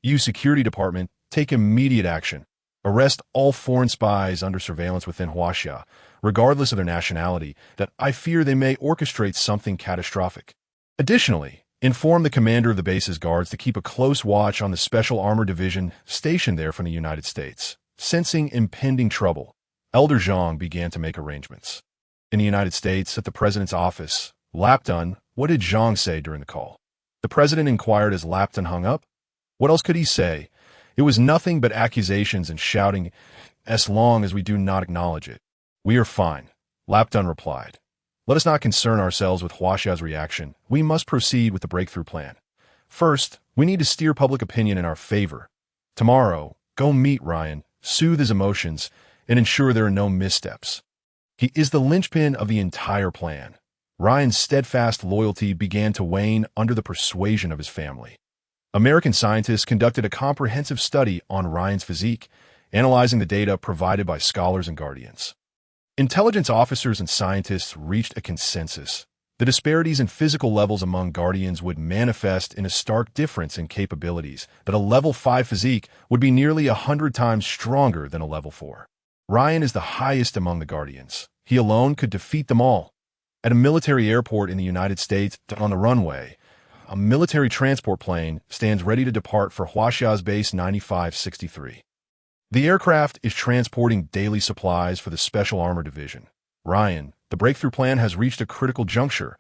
You security department, take immediate action. Arrest all foreign spies under surveillance within Huaxia, regardless of their nationality, that I fear they may orchestrate something catastrophic. Additionally, inform the commander of the base's guards to keep a close watch on the Special Armor Division stationed there from the United States. Sensing impending trouble, Elder Zhang began to make arrangements. In the United States, at the president's office, Lapton, what did Zhang say during the call? The president inquired as Lapton hung up. What else could he say? It was nothing but accusations and shouting, as long as we do not acknowledge it. We are fine, Lapton replied. Let us not concern ourselves with Huaxia's reaction. We must proceed with the breakthrough plan. First, we need to steer public opinion in our favor. Tomorrow, go meet Ryan, soothe his emotions, and ensure there are no missteps. He is the linchpin of the entire plan. Ryan's steadfast loyalty began to wane under the persuasion of his family. American scientists conducted a comprehensive study on Ryan's physique, analyzing the data provided by scholars and guardians. Intelligence officers and scientists reached a consensus. The disparities in physical levels among guardians would manifest in a stark difference in capabilities, that a level 5 physique would be nearly 100 times stronger than a level 4. Ryan is the highest among the guardians. He alone could defeat them all. At a military airport in the United States, on the runway, a military transport plane stands ready to depart for Huaxia's Base 9563. The aircraft is transporting daily supplies for the Special Armor Division. Ryan, the breakthrough plan has reached a critical juncture.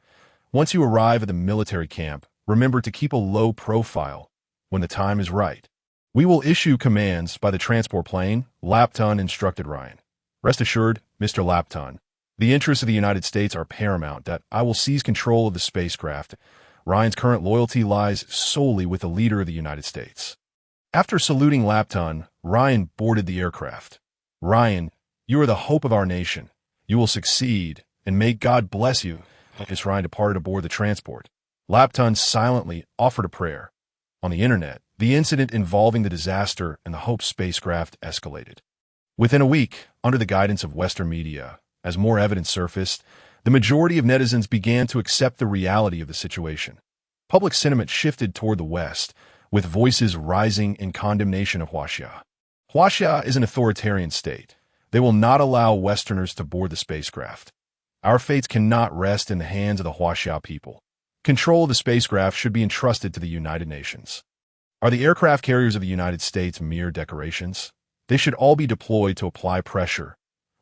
Once you arrive at the military camp, remember to keep a low profile. When the time is right, we will issue commands by the transport plane, Lapton instructed Ryan. Rest assured, Mr. Lapton, the interests of the United States are paramount, that I will seize control of the spacecraft. Ryan's current loyalty lies solely with the leader of the United States. After saluting Lapton, Ryan boarded the aircraft. Ryan, you are the hope of our nation. You will succeed, and may God bless you. As Ryan departed aboard the transport, Lapton silently offered a prayer. On the internet, the incident involving the disaster and the Hope spacecraft escalated. Within a week, under the guidance of Western media, as more evidence surfaced, the majority of netizens began to accept the reality of the situation. Public sentiment shifted toward the West, with voices rising in condemnation of Huaxia. Huaxia is an authoritarian state. They will not allow Westerners to board the spacecraft. Our fates cannot rest in the hands of the Huaxia people. Control of the spacecraft should be entrusted to the United Nations. Are the aircraft carriers of the United States mere decorations? They should all be deployed to apply pressure.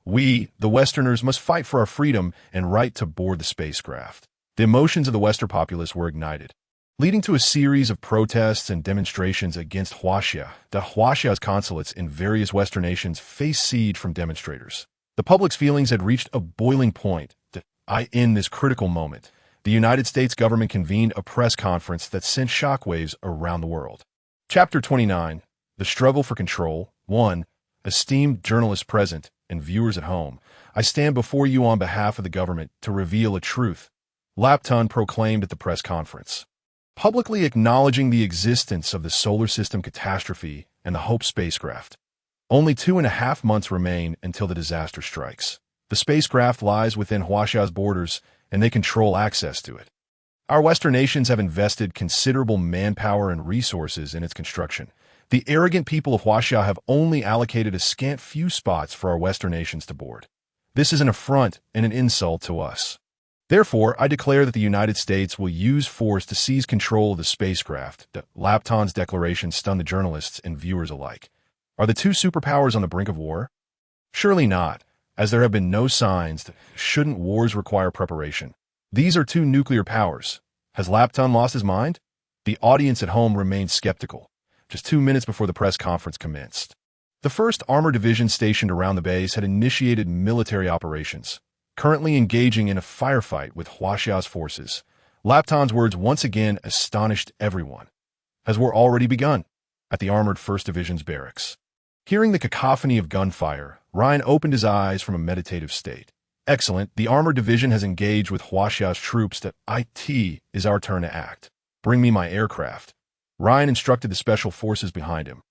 We, the Westerners, must fight for our freedom and right to board the spacecraft. The emotions of the Western populace were ignited, leading to a series of protests and demonstrations against Huaxia. The Huaxia's consulates in various Western nations faced siege from demonstrators. The public's feelings had reached a boiling point. In this critical moment, the United States government convened a press conference that sent shockwaves around the world. Chapter 29. The Struggle for Control. 1. Esteemed journalists present and viewers at home, I stand before you on behalf of the government to reveal a truth, Lapton proclaimed at the press conference. Publicly acknowledging the existence of the solar system catastrophe and the Hope spacecraft. Only 2.5 months remain until the disaster strikes. The spacecraft lies within Huaxia's borders, and they control access to it. Our Western nations have invested considerable manpower and resources in its construction. The arrogant people of Huaxia have only allocated a scant few spots for our Western nations to board. This is an affront and an insult to us. Therefore, I declare that the United States will use force to seize control of the spacecraft. Lapton's declaration stunned the journalists and viewers alike. Are the two superpowers on the brink of war? Surely not. as there have been no signs that shouldn't wars require preparation. These are two nuclear powers. Has Lapton lost his mind? The audience at home remained skeptical, just 2 minutes before the press conference commenced. The 1st Armored Division stationed around the base had initiated military operations, currently engaging in a firefight with Huaxiao's forces. Lapton's words once again astonished everyone. Has war already begun? At the Armored 1st Division's barracks. Hearing the cacophony of gunfire, Ryan opened his eyes from a meditative state. Excellent, the Armored Division has engaged with Huaxiao's troops. That it is our turn to act. Bring me my aircraft. Ryan instructed the special forces behind him.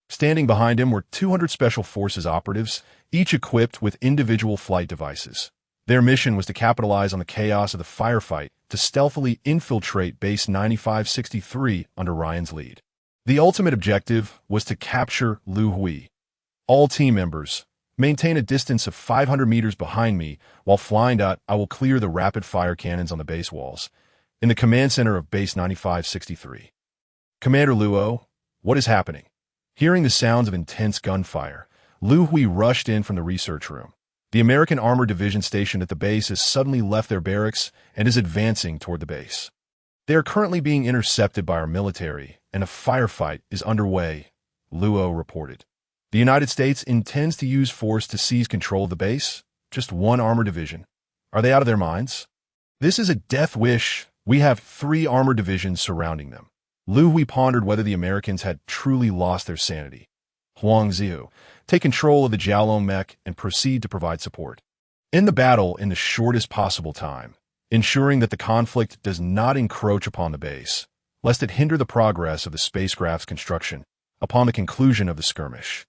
Standing behind him were 200 Special Forces operatives, each equipped with individual flight devices. Their mission was to capitalize on the chaos of the firefight to stealthily infiltrate Base 9563 under Ryan's lead. The ultimate objective was to capture Liu Hui. All team members, maintain a distance of 500 meters behind me while flying out. I will clear the rapid-fire cannons on the base walls, in the command center of Base 9563. Commander Luo, what is happening? Hearing the sounds of intense gunfire, Liu Hui rushed in from the research room. The American Armored Division stationed at the base has suddenly left their barracks and is advancing toward the base. They are currently being intercepted by our military, and a firefight is underway, Luo reported. The United States intends to use force to seize control of the base? Just one armored division. Are they out of their minds? This is a death wish. We have 3 armored divisions surrounding them. Liu Hui pondered whether the Americans had truly lost their sanity. Huang Ziu, take control of the Jiaolong mech and proceed to provide support. End the battle in the shortest possible time, ensuring that the conflict does not encroach upon the base, lest it hinder the progress of the spacecraft's construction upon the conclusion of the skirmish.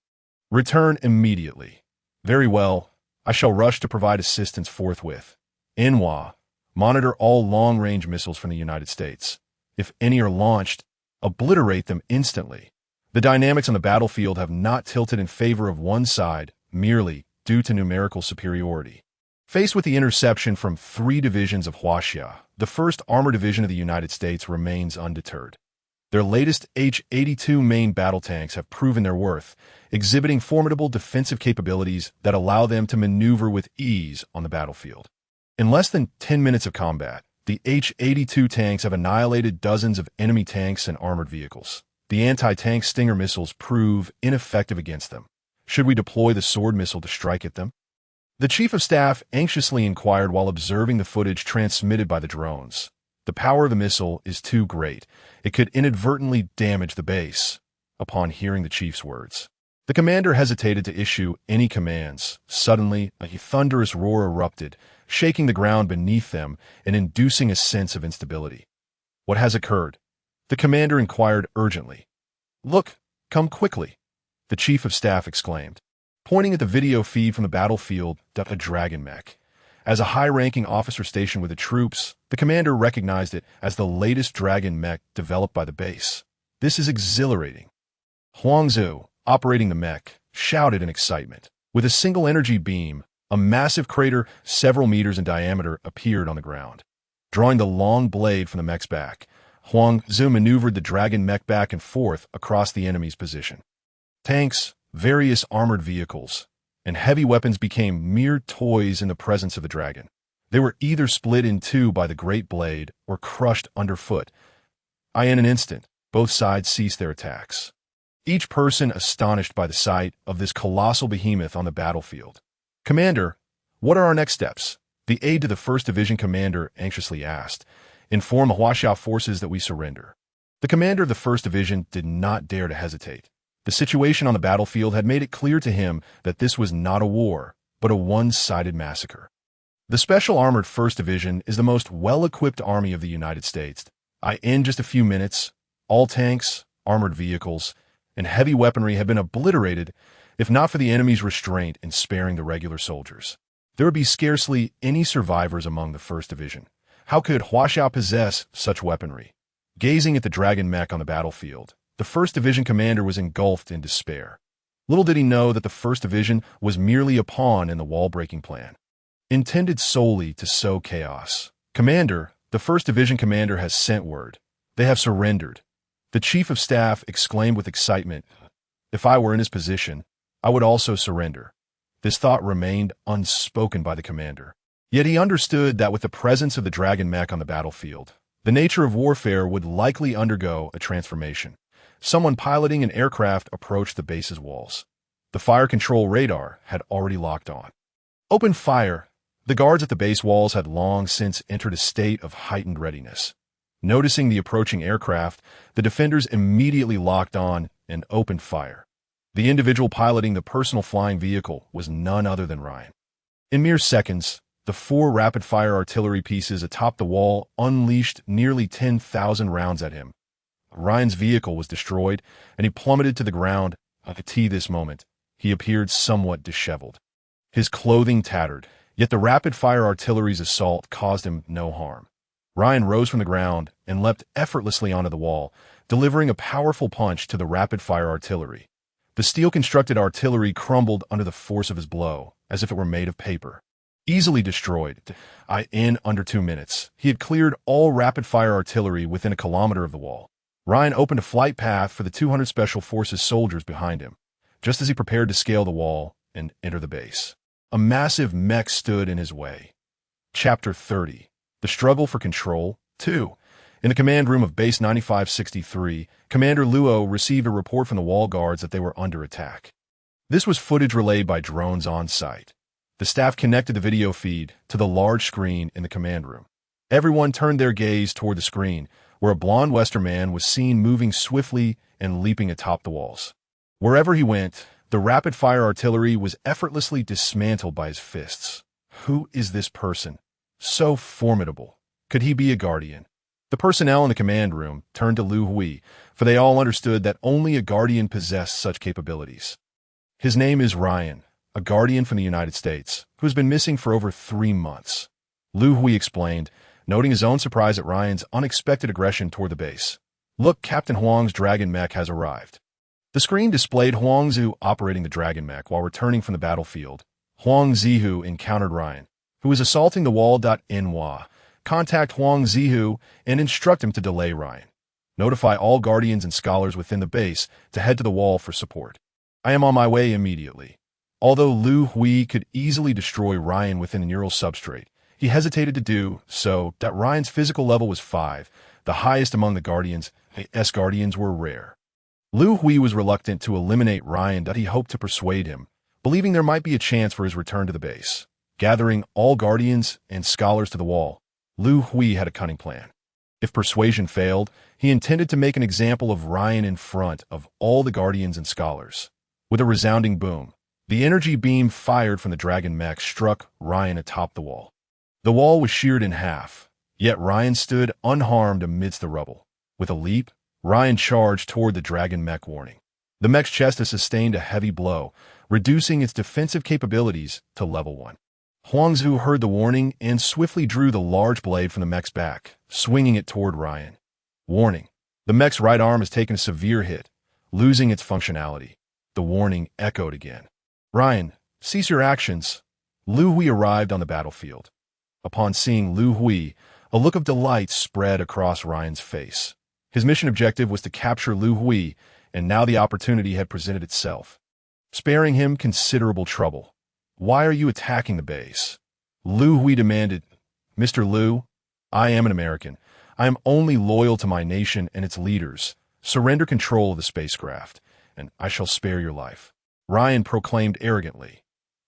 Return immediately. Very well, I shall rush to provide assistance forthwith. Enhua, monitor all long-range missiles from the United States. If any are launched, obliterate them instantly. The dynamics on the battlefield have not tilted in favor of one side merely due to numerical superiority. Faced with the interception from 3 divisions of Huaxia, the 1st Armored Division of the United States remains undeterred. Their latest H-82 main battle tanks have proven their worth, exhibiting formidable defensive capabilities that allow them to maneuver with ease on the battlefield. In less than 10 minutes of combat, the H-82 tanks have annihilated dozens of enemy tanks and armored vehicles. The anti-tank Stinger missiles prove ineffective against them. Should we deploy the Sword missile to strike at them? The Chief of Staff anxiously inquired while observing the footage transmitted by the drones. The power of the missile is too great. It could inadvertently damage the base. Upon hearing the Chief's words, the commander hesitated to issue any commands. Suddenly, a thunderous roar erupted, shaking the ground beneath them and inducing a sense of instability. What has occurred? The commander inquired urgently. Look, come quickly, the Chief of Staff exclaimed, pointing at the video feed from the battlefield. A dragon mech. As a high-ranking officer stationed with the troops, the commander recognized it as the latest dragon mech developed by the base. This is exhilarating. Huang Zhu, operating the mech, shouted in excitement. With a single energy beam, a massive crater several meters in diameter appeared on the ground. Drawing the long blade from the mech's back, Huang Zhu maneuvered the dragon mech back and forth across the enemy's position. Tanks, various armored vehicles, and heavy weapons became mere toys in the presence of the dragon. They were either split in two by the great blade or crushed underfoot. In an instant, both sides ceased their attacks, each person astonished by the sight of this colossal behemoth on the battlefield. Commander, what are our next steps? The aide to the 1st Division commander anxiously asked. Inform the Huaxia forces that we surrender. The commander of the 1st Division did not dare to hesitate. The situation on the battlefield had made it clear to him that this was not a war, but a one-sided massacre. The Special Armored 1st Division is the most well-equipped army of the United States. In just a few minutes, all tanks, armored vehicles, and heavy weaponry have been obliterated, if not for the enemy's restraint in sparing the regular soldiers. There would be scarcely any survivors among the 1st Division. How could Huaxia possess such weaponry? Gazing at the dragon mech on the battlefield, the 1st Division commander was engulfed in despair. Little did he know that the 1st Division was merely a pawn in the wall-breaking plan, intended solely to sow chaos. Commander, the 1st Division commander has sent word. They have surrendered. The Chief of Staff exclaimed with excitement. If I were in his position, I would also surrender. This thought remained unspoken by the commander. Yet he understood that with the presence of the dragon mech on the battlefield, the nature of warfare would likely undergo a transformation. Someone piloting an aircraft approached the base's walls. The fire control radar had already locked on. Open fire! The guards at the base walls had long since entered a state of heightened readiness. Noticing the approaching aircraft, the defenders immediately locked on and opened fire. The individual piloting the personal flying vehicle was none other than Ryan. In mere seconds, the 4 rapid-fire artillery pieces atop the wall unleashed nearly 10,000 rounds at him. Ryan's vehicle was destroyed, and he plummeted to the ground. At this moment, he appeared somewhat disheveled. His clothing tattered, yet the rapid-fire artillery's assault caused him no harm. Ryan rose from the ground and leapt effortlessly onto the wall, delivering a powerful punch to the rapid-fire artillery. The steel-constructed artillery crumbled under the force of his blow, as if it were made of paper. Easily destroyed, in under 2 minutes, he had cleared all rapid-fire artillery within a kilometer of the wall. Ryan opened a flight path for the 200 Special Forces soldiers behind him, just as he prepared to scale the wall and enter the base. A massive mech stood in his way. Chapter 30. The Struggle for Control, 2. In the command room of Base 9563, Commander Luo received a report from the wall guards that they were under attack. This was footage relayed by drones on site. The staff connected the video feed to the large screen in the command room. Everyone turned their gaze toward the screen, where a blond Western man was seen moving swiftly and leaping atop the walls. Wherever he went, the rapid-fire artillery was effortlessly dismantled by his fists. Who is this person? So formidable. Could he be a guardian? The personnel in the command room turned to Liu Hui, for they all understood that only a guardian possessed such capabilities. His name is Ryan, a guardian from the United States, who has been missing for over 3 months. Liu Hui explained, noting his own surprise at Ryan's unexpected aggression toward the base. Look, Captain Huang's dragon mech has arrived. The screen displayed Huang Zhu operating the dragon mech while returning from the battlefield. Huang Zihu encountered Ryan, who was assaulting the wall. Nhua. Contact Huang Zihu and instruct him to delay Ryan. Notify all guardians and scholars within the base to head to the wall for support. I am on my way immediately. Although Liu Hui could easily destroy Ryan within the neural substrate, he hesitated to do so. Ryan's physical level was 5, the highest among the guardians. S-guardians were rare. Liu Hui was reluctant to eliminate Ryan. He hoped to persuade him, believing there might be a chance for his return to the base. Gathering all guardians and scholars to the wall, Liu Hui had a cunning plan. If persuasion failed, he intended to make an example of Ryan in front of all the guardians and scholars. With a resounding boom, the energy beam fired from the dragon mech struck Ryan atop the wall. The wall was sheared in half, yet Ryan stood unharmed amidst the rubble. With a leap, Ryan charged toward the dragon mech warning. The mech's chest had sustained a heavy blow, reducing its defensive capabilities to level 1. Huang Zhu heard the warning and swiftly drew the large blade from the mech's back, swinging it toward Ryan. Warning. The mech's right arm has taken a severe hit, losing its functionality. The warning echoed again. Ryan, cease your actions. Liu Hui arrived on the battlefield. Upon seeing Liu Hui, a look of delight spread across Ryan's face. His mission objective was to capture Liu Hui, and now the opportunity had presented itself, sparing him considerable trouble. Why are you attacking the base? Liu Hui demanded. Mr. Liu, I am an American. I am only loyal to my nation and its leaders. Surrender control of the spacecraft, and I shall spare your life. Ryan proclaimed arrogantly.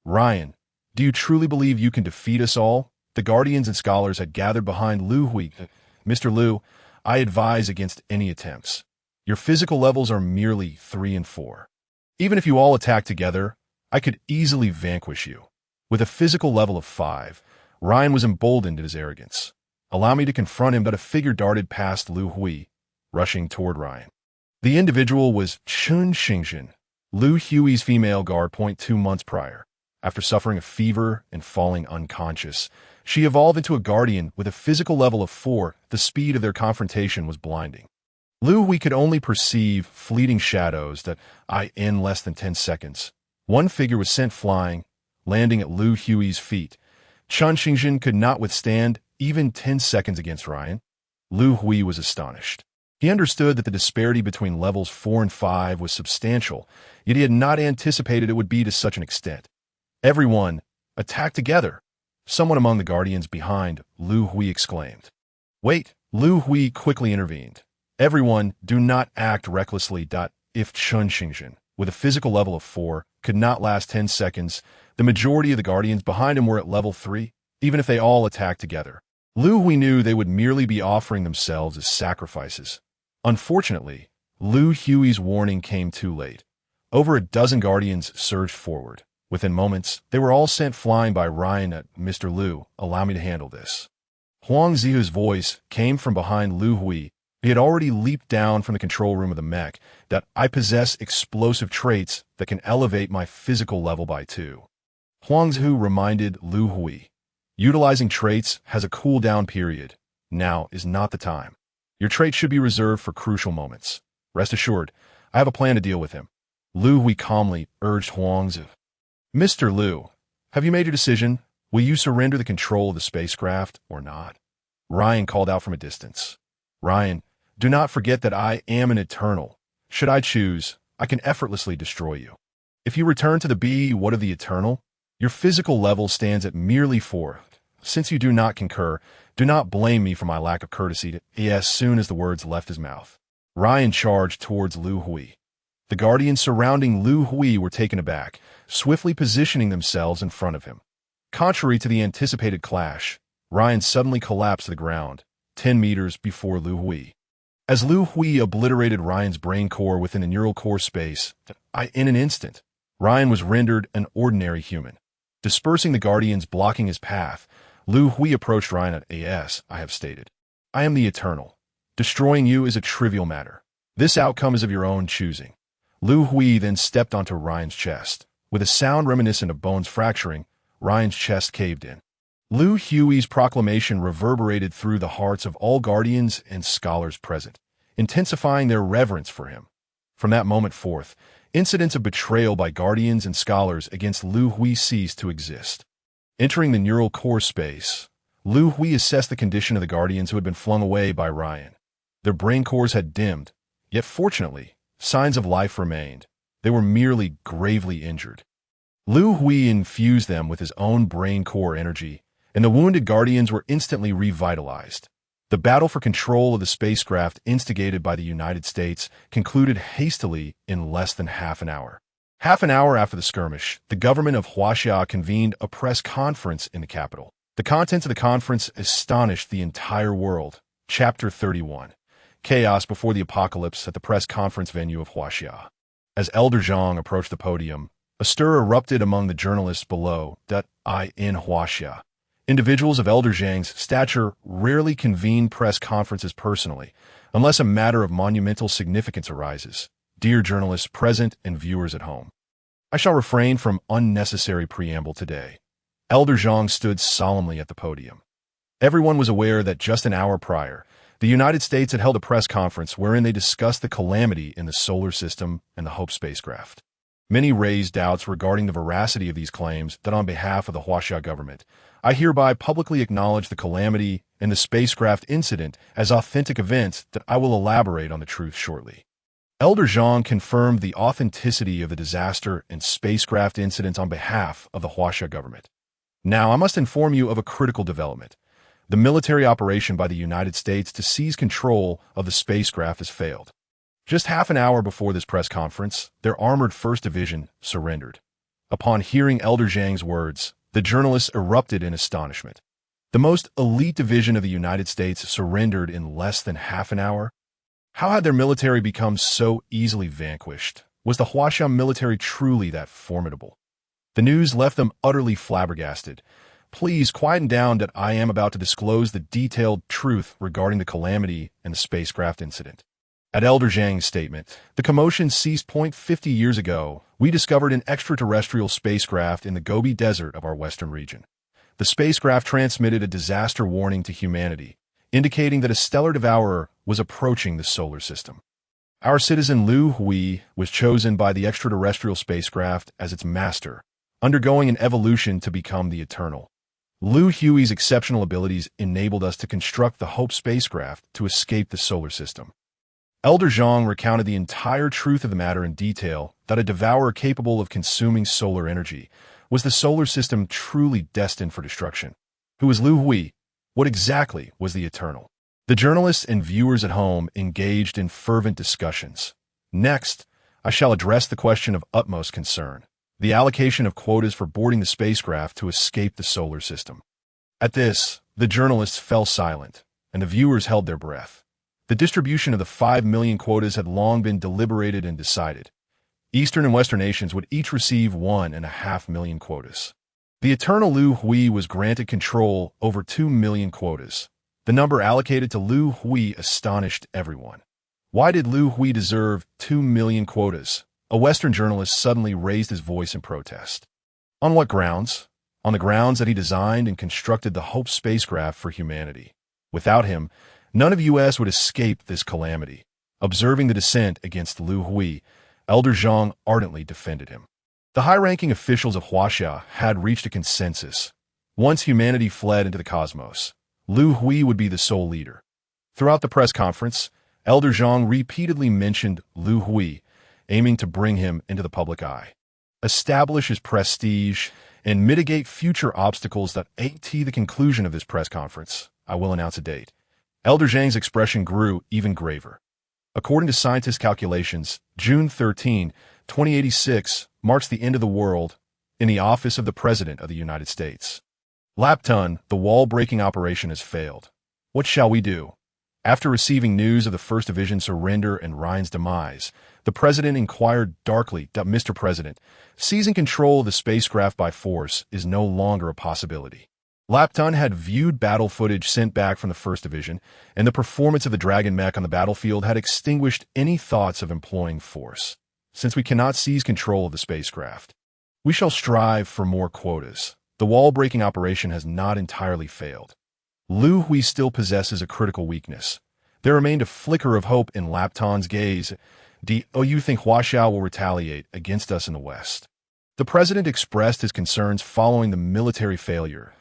Ryan, do you truly believe you can defeat us all? The guardians and scholars had gathered behind Liu Hui. Mr. Liu, I advise against any attempts. Your physical levels are merely 3 and 4. Even if you all attack together, I could easily vanquish you. With a physical level of 5, Ryan was emboldened in his arrogance. Allow me to confront him. But a figure darted past Liu Hui, rushing toward Ryan. The individual was Chun Xingxin, Liu Hui's female guard. 2 months prior, after suffering a fever and falling unconscious, she evolved into a guardian with a physical level of 4. The speed of their confrontation was blinding. Liu Hui could only perceive fleeting shadows in less than 10 seconds. One figure was sent flying, landing at Liu Hui's feet. Chun Xingxin could not withstand even 10 seconds against Ryan. Liu Hui was astonished. He understood that the disparity between levels 4 and 5 was substantial, yet he had not anticipated it would be to such an extent. Everyone, attack together! Someone among the guardians behind Liu Hui exclaimed. Wait, Liu Hui quickly intervened. Everyone, do not act recklessly. If Chun Xingxin, with a physical level of 4, could not last 10 seconds, the majority of the guardians behind him were at level 3, even if they all attacked together. Liu Hui knew they would merely be offering themselves as sacrifices. Unfortunately, Liu Hui's warning came too late. Over a dozen guardians surged forward. Within moments, they were all sent flying by Ryan. Mr. Liu, allow me to handle this. Huang Zihu's voice came from behind Liu Hui. He had already leaped down from the control room of the mech. I possess explosive traits that can elevate my physical level by 2. Huang Zihu reminded Liu Hui. Utilizing traits has a cooldown period. Now is not the time. Your trait should be reserved for crucial moments. Rest assured, I have a plan to deal with him. Liu Hui calmly urged Huang Zihu. Mr. Liu, have you made your decision? Will you surrender the control of the spacecraft or not? Ryan called out from a distance. Ryan, do not forget that I am an eternal. Should I choose, I can effortlessly destroy you. If you return to the B, what of the eternal? Your physical level stands at merely 4. Since you do not concur, do not blame me for my lack of courtesy. As soon as the words left his mouth, Ryan charged towards Liu Hui. The guardians surrounding Liu Hui were taken aback, swiftly positioning themselves in front of him. Contrary to the anticipated clash, Ryan suddenly collapsed to the ground, 10 meters before Liu Hui. As Liu Hui obliterated Ryan's brain core within the neural core space, in an instant, Ryan was rendered an ordinary human. Dispersing the guardians blocking his path, Liu Hui approached Ryan. As I have stated, I am the Eternal. Destroying you is a trivial matter. This outcome is of your own choosing. Liu Hui then stepped onto Ryan's chest. With a sound reminiscent of bones fracturing, Ryan's chest caved in. Liu Hui's proclamation reverberated through the hearts of all guardians and scholars present, intensifying their reverence for him. From that moment forth, incidents of betrayal by guardians and scholars against Liu Hui ceased to exist. Entering the neural core space, Liu Hui assessed the condition of the guardians who had been flung away by Ryan. Their brain cores had dimmed, yet fortunately, signs of life remained. They were merely gravely injured. Liu Hui infused them with his own brain core energy, and the wounded guardians were instantly revitalized. The battle for control of the spacecraft instigated by the United States concluded hastily in less than half an hour. Half an hour after the skirmish, the government of Huaxia convened a press conference in the capital. The contents of the conference astonished the entire world. Chapter 31. Chaos before the apocalypse at the press conference venue of Huaxia. As Elder Zhang approached the podium, a stir erupted among the journalists below. In Huaxia, individuals of Elder Zhang's stature rarely convene press conferences personally, unless a matter of monumental significance arises. Dear journalists present and viewers at home, I shall refrain from unnecessary preamble today. Elder Zhang stood solemnly at the podium. Everyone was aware that just an hour prior, the United States had held a press conference wherein they discussed the calamity in the solar system and the Hope spacecraft. Many raised doubts regarding the veracity of these claims. On behalf of the Huaxia government, I hereby publicly acknowledge the calamity and the spacecraft incident as authentic events. I will elaborate on the truth shortly. Elder Zhang confirmed the authenticity of the disaster and spacecraft incidents on behalf of the Huaxia government. Now, I must inform you of a critical development. The military operation by the United States to seize control of the spacecraft has failed. Just half an hour before this press conference, their armored 1st Division surrendered. Upon hearing Elder Zhang's words, the journalists erupted in astonishment. The most elite division of the United States surrendered in less than half an hour? How had their military become so easily vanquished? Was the Huaxia military truly that formidable? The news left them utterly flabbergasted. Please quieten down. I am about to disclose the detailed truth regarding the calamity and the spacecraft incident. At Elder Zhang's statement, the commotion ceased. 50 years ago, we discovered an extraterrestrial spacecraft in the Gobi Desert of our western region. The spacecraft transmitted a disaster warning to humanity, indicating that a stellar devourer was approaching the solar system. Our citizen Liu Hui was chosen by the extraterrestrial spacecraft as its master, undergoing an evolution to become the Eternal. Liu Hui's exceptional abilities enabled us to construct the Hope spacecraft to escape the solar system. Elder Zhang recounted the entire truth of the matter in detail. A devourer capable of consuming solar energy, Was the solar system truly destined for destruction? Who was Liu Hui? What exactly was the Eternal? The journalists and viewers at home engaged in fervent discussions. Next, I shall address the question of utmost concern: the allocation of quotas for boarding the spacecraft to escape the solar system. At this, the journalists fell silent, and the viewers held their breath. The distribution of the 5 million quotas had long been deliberated and decided. Eastern and Western nations would each receive 1.5 million quotas. The Eternal Liu Hui was granted control over 2 million quotas. The number allocated to Liu Hui astonished everyone. Why did Liu Hui deserve 2 million quotas? A Western journalist suddenly raised his voice in protest. On what grounds? On the grounds that he designed and constructed the Hope spacecraft for humanity. Without him, none of the U.S. would escape this calamity. Observing the dissent against Liu Hui, Elder Zhang ardently defended him. The high-ranking officials of Huaxia had reached a consensus. Once humanity fled into the cosmos, Liu Hui would be the sole leader. Throughout the press conference, Elder Zhang repeatedly mentioned Liu Hui, aiming to bring him into the public eye, establish his prestige, and mitigate future obstacles that at the conclusion of this press conference, I will announce a date. Elder Zhang's expression grew even graver. According to scientists' calculations, June 13, 2086 marks the end of the world in the office of the President of the United States. Lapton, the wall-breaking operation has failed. What shall we do? After receiving news of the 1st Division surrender and Ryan's demise, the President inquired darkly, "Mr. President, seizing control of the spacecraft by force is no longer a possibility." Lapton had viewed battle footage sent back from the 1st Division, and the performance of the Dragon mech on the battlefield had extinguished any thoughts of employing force. Since we cannot seize control of the spacecraft, we shall strive for more quotas. The wall-breaking operation has not entirely failed. Liu Hui still possesses a critical weakness. There remained a flicker of hope in Lapton's gaze. Do you think Huaxia will retaliate against us in the West? The President expressed his concerns following the military failure.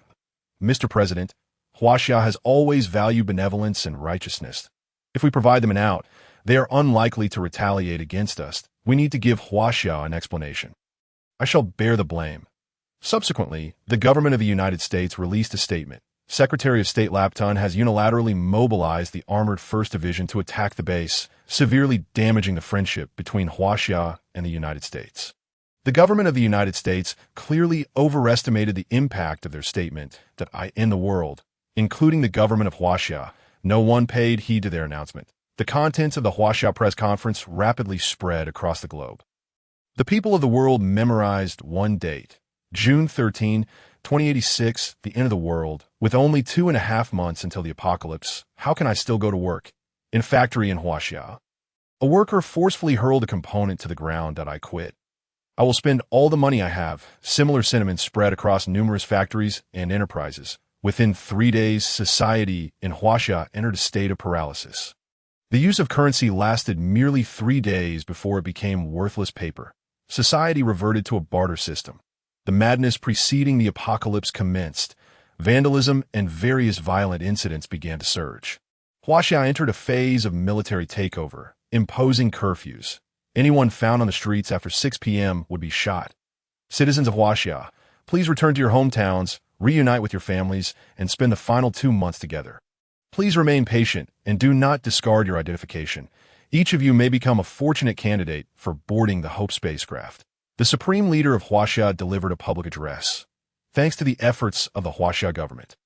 "Mr. President, Huaxia has always valued benevolence and righteousness. If we provide them an out, they are unlikely to retaliate against us. We need to give Huaxia an explanation. I shall bear the blame." Subsequently, the government of the United States released a statement. Secretary of State Lapton has unilaterally mobilized the armored 1st Division to attack the base, severely damaging the friendship between Huaxia and the United States. The government of the United States clearly overestimated the impact of their statement that I end the world, including the government of Huaxia. No one paid heed to their announcement. The contents of the Huaxia press conference rapidly spread across the globe. The people of the world memorized one date, June 13, 2086, the end of the world. With only 2.5 months until the apocalypse, how can I still go to work? In factory in Huaxia. A worker forcefully hurled a component to the ground. I quit. I will spend all the money I have. Similar sentiments spread across numerous factories and enterprises. Within 3 days, society in Huaxia entered a state of paralysis. The use of currency lasted merely 3 days before it became worthless paper. Society reverted to a barter system. The madness preceding the apocalypse commenced. Vandalism and various violent incidents began to surge. Huaxia entered a phase of military takeover, imposing curfews. Anyone found on the streets after 6 p.m. would be shot. Citizens of Huaxia, please return to your hometowns, reunite with your families, and spend the final 2 months together. Please remain patient and do not discard your identification. Each of you may become a fortunate candidate for boarding the Hope spacecraft. The supreme leader of Huaxia delivered a public address. Thanks to the efforts of the Huaxia government,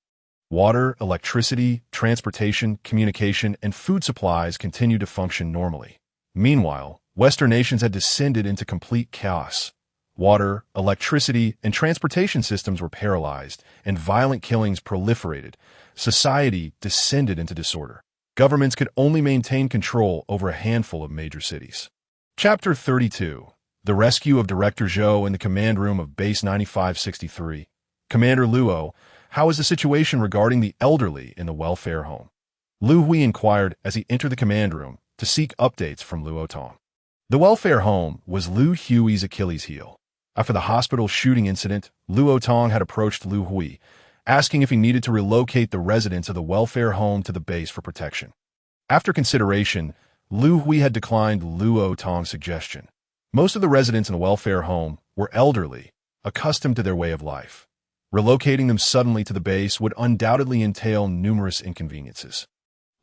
water, electricity, transportation, communication, and food supplies continued to function normally. Meanwhile, Western nations had descended into complete chaos. Water, electricity, and transportation systems were paralyzed, and violent killings proliferated. Society descended into disorder. Governments could only maintain control over a handful of major cities. Chapter 32. The Rescue of Director Zhou in the Command Room of Base 9563. Commander Luo, how is the situation regarding the elderly in the welfare home? Liu Hui inquired as he entered the command room to seek updates from Luo Tong. The welfare home was Liu Hui's Achilles heel. After the hospital shooting incident, Luo Tong had approached Liu Hui, asking if he needed to relocate the residents of the welfare home to the base for protection. After consideration, Liu Hui had declined Luo Tong's suggestion. Most of the residents in the welfare home were elderly, accustomed to their way of life. Relocating them suddenly to the base would undoubtedly entail numerous inconveniences.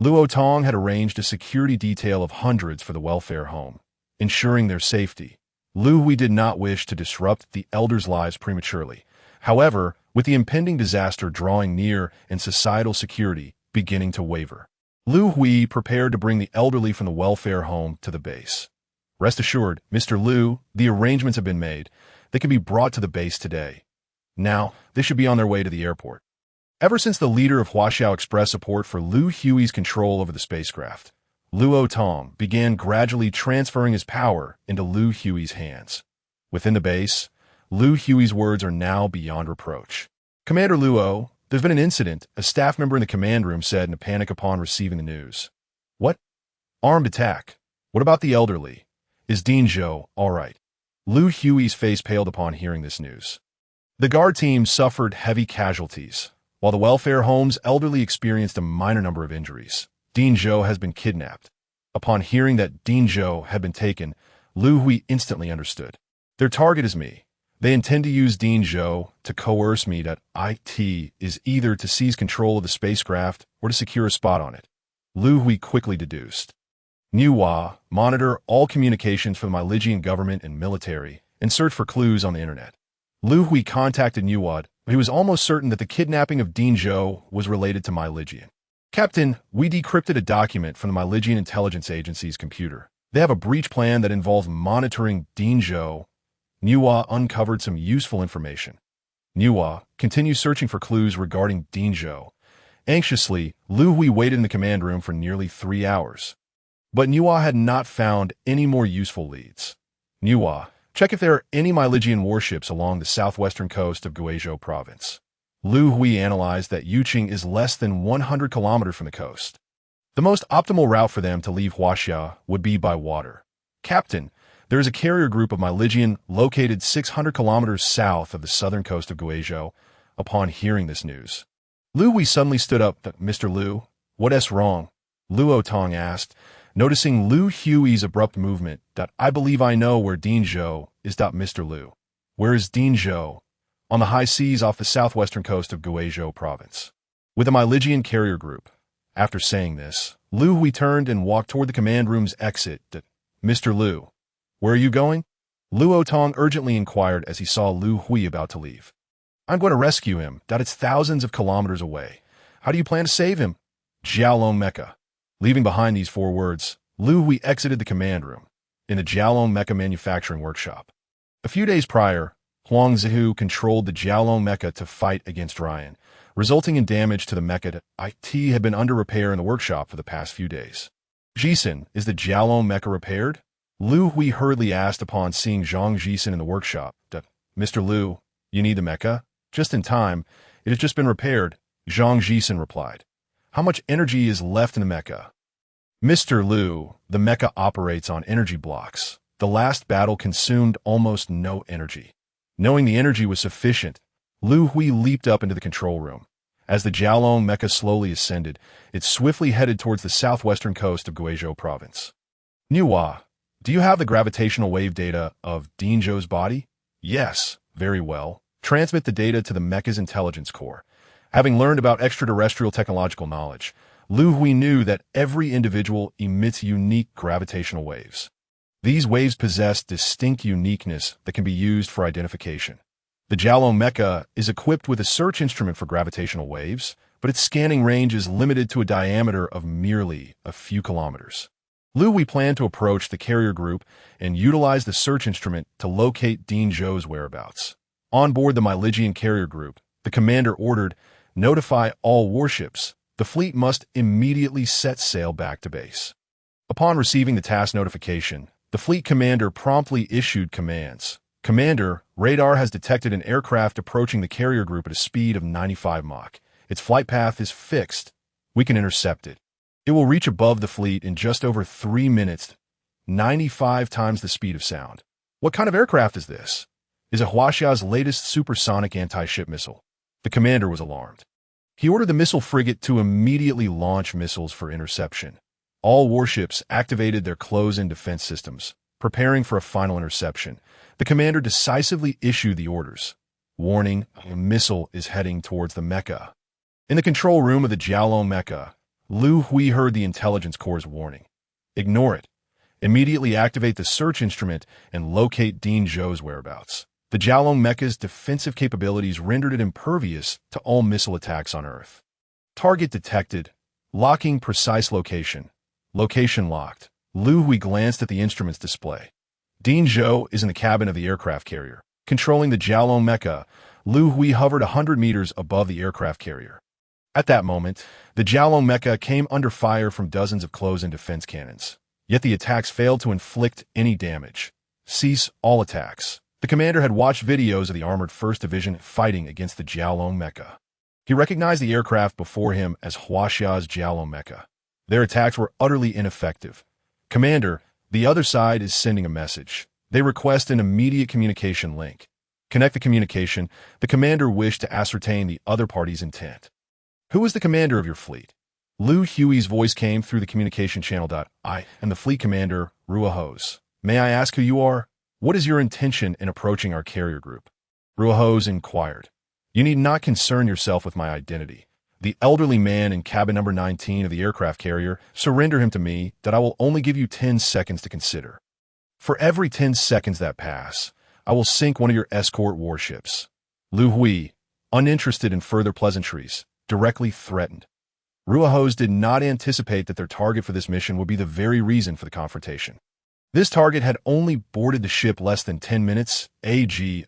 Luo Tong had arranged a security detail of hundreds for the welfare home, ensuring their safety. Liu Hui did not wish to disrupt the elders' lives prematurely. However, with the impending disaster drawing near and societal security beginning to waver, Liu Hui prepared to bring the elderly from the welfare home to the base. Rest assured, Mr. Liu, the arrangements have been made. They can be brought to the base today. Now, they should be on their way to the airport. Ever since the leader of Huaxiao expressed support for Liu Hui's control over the spacecraft, Luo Tong began gradually transferring his power into Liu Hui's hands. Within the base, Liu Hui's words are now beyond reproach. Commander Luo, there's been an incident, a staff member in the command room said in a panic upon receiving the news. What? Armed attack. What about the elderly? Is Dean Zhou all right? Liu Hui's face paled upon hearing this news. The guard team suffered heavy casualties, while the welfare home's elderly experienced a minor number of injuries. Dean Zhou has been kidnapped. Upon hearing that Dean Zhou had been taken, Liu Hui instantly understood. Their target is me. They intend to use Dean Zhou to coerce me that IT is either to seize control of the spacecraft or to secure a spot on it. Liu Hui quickly deduced. Nuwa, monitor all communications for the Myligian government and military, and search for clues on the internet. Liu Hui contacted Nuwa, but he was almost certain that the kidnapping of Dean Zhou was related to Myligian. Captain, we decrypted a document from the Myligian Intelligence Agency's computer. They have a breach plan that involves monitoring Dean Zhou. Nuwa uncovered some useful information. Nuwa continued searching for clues regarding Dean Zhou. Anxiously, Liu Hui waited in the command room for nearly 3 hours. But Nuwa had not found any more useful leads. Nuwa, check if there are any Myligian warships along the southwestern coast of Guizhou province. Liu Hui analyzed that Yuqing is less than 100 kilometers from the coast. The most optimal route for them to leave Huaxia would be by water. Captain, there is a carrier group of Myligian located 600 kilometers south of the southern coast of Guizhou. Upon hearing this news, Liu Hui suddenly stood up. Mr. Liu, what's wrong? Luo Tong asked, noticing Liu Hui's abrupt movement. I believe I know where Dean Zhou is. Mr. Liu, where is Dean Zhou? On the high seas off the southwestern coast of Guizhou province, with a Myligian carrier group. After saying this, Liu Hui turned and walked toward the command room's exit. Mr. Liu, where are you going? Luo Tong urgently inquired as he saw Liu Hui about to leave. I'm going to rescue him. It's thousands of kilometers away. How do you plan to save him? Jiaolong Mecha. Leaving behind these 4 words, Liu Hui exited the command room in the Jiaolong Mecha manufacturing workshop. A few days prior, Huang Zihu controlled the Jiaolong Mecha to fight against Ryan, resulting in damage to the mecha. IT had been under repair in the workshop for the past few days. Jisen, is the Jiaolong Mecha repaired? Liu Hui hurriedly asked upon seeing Zhang Jisen in the workshop. Mr. Liu, you need the mecha? Just in time. It has just been repaired, Zhang Jisen replied. How much energy is left in the mecha? Mr. Liu, the mecha operates on energy blocks. The last battle consumed almost no energy. Knowing the energy was sufficient, Liu Hui leaped up into the control room. As the Jiaolong mecha slowly ascended, it swiftly headed towards the southwestern coast of Guizhou province. Nuwa, do you have the gravitational wave data of Dean Zhou's body? Yes, very well. Transmit the data to the mecha's intelligence core. Having learned about extraterrestrial technological knowledge, Liu Hui knew that every individual emits unique gravitational waves. These waves possess distinct uniqueness that can be used for identification. The Jiaolong mecha is equipped with a search instrument for gravitational waves, but its scanning range is limited to a diameter of merely a few kilometers. Liu Hui planned to approach the carrier group and utilize the search instrument to locate Dean Zhou's whereabouts. On board the Myligian carrier group, the commander ordered, notify all warships. The fleet must immediately set sail back to base. Upon receiving the task notification, the fleet commander promptly issued commands. Commander, radar has detected an aircraft approaching the carrier group at a speed of 95 Mach. Its flight path is fixed. We can intercept it. It will reach above the fleet in just over 3 minutes, 95 times the speed of sound. What kind of aircraft is this? Is it Huaxia's latest supersonic anti-ship missile? The commander was alarmed. He ordered the missile frigate to immediately launch missiles for interception. All warships activated their close-in defense systems. Preparing for a final interception, the commander decisively issued the orders. Warning, a missile is heading towards the mecha. In the control room of the Jiaolong mecha, Liu Hui heard the intelligence corps' warning. Ignore it. Immediately activate the search instrument and locate Dean Zhou's whereabouts. The Jiaolong mecha's defensive capabilities rendered it impervious to all missile attacks on Earth. Target detected. Locking precise location. Location locked. Liu Hui glanced at the instruments display. Dean Zhou is in the cabin of the aircraft carrier. Controlling the Jiaolong mecha, Liu Hui hovered 100 meters above the aircraft carrier. At that moment, the Jiaolong mecha came under fire from dozens of close-in defense cannons. Yet the attacks failed to inflict any damage. Cease all attacks. The commander had watched videos of the Armored 1st Division fighting against the Jiaolong mecha. He recognized the aircraft before him as Huaxia's Jiaolong mecha. Their attacks were utterly ineffective. Commander, the other side is sending a message. They request an immediate communication link. Connect the communication. The commander wished to ascertain the other party's intent. Who is the commander of your fleet? Liu Hui's voice came through the communication channel. I am the fleet commander, Ruahose. May I ask who you are? What is your intention in approaching our carrier group? Ruahose inquired. You need not concern yourself with my identity. The elderly man in cabin number 19 of the aircraft carrier, surrender him to me, that I will only give you 10 seconds to consider. For every 10 seconds that pass, I will sink one of your escort warships. Liu Hui, uninterested in further pleasantries, directly threatened. Ruahose did not anticipate that their target for this mission would be the very reason for the confrontation. This target had only boarded the ship less than 10 minutes. As he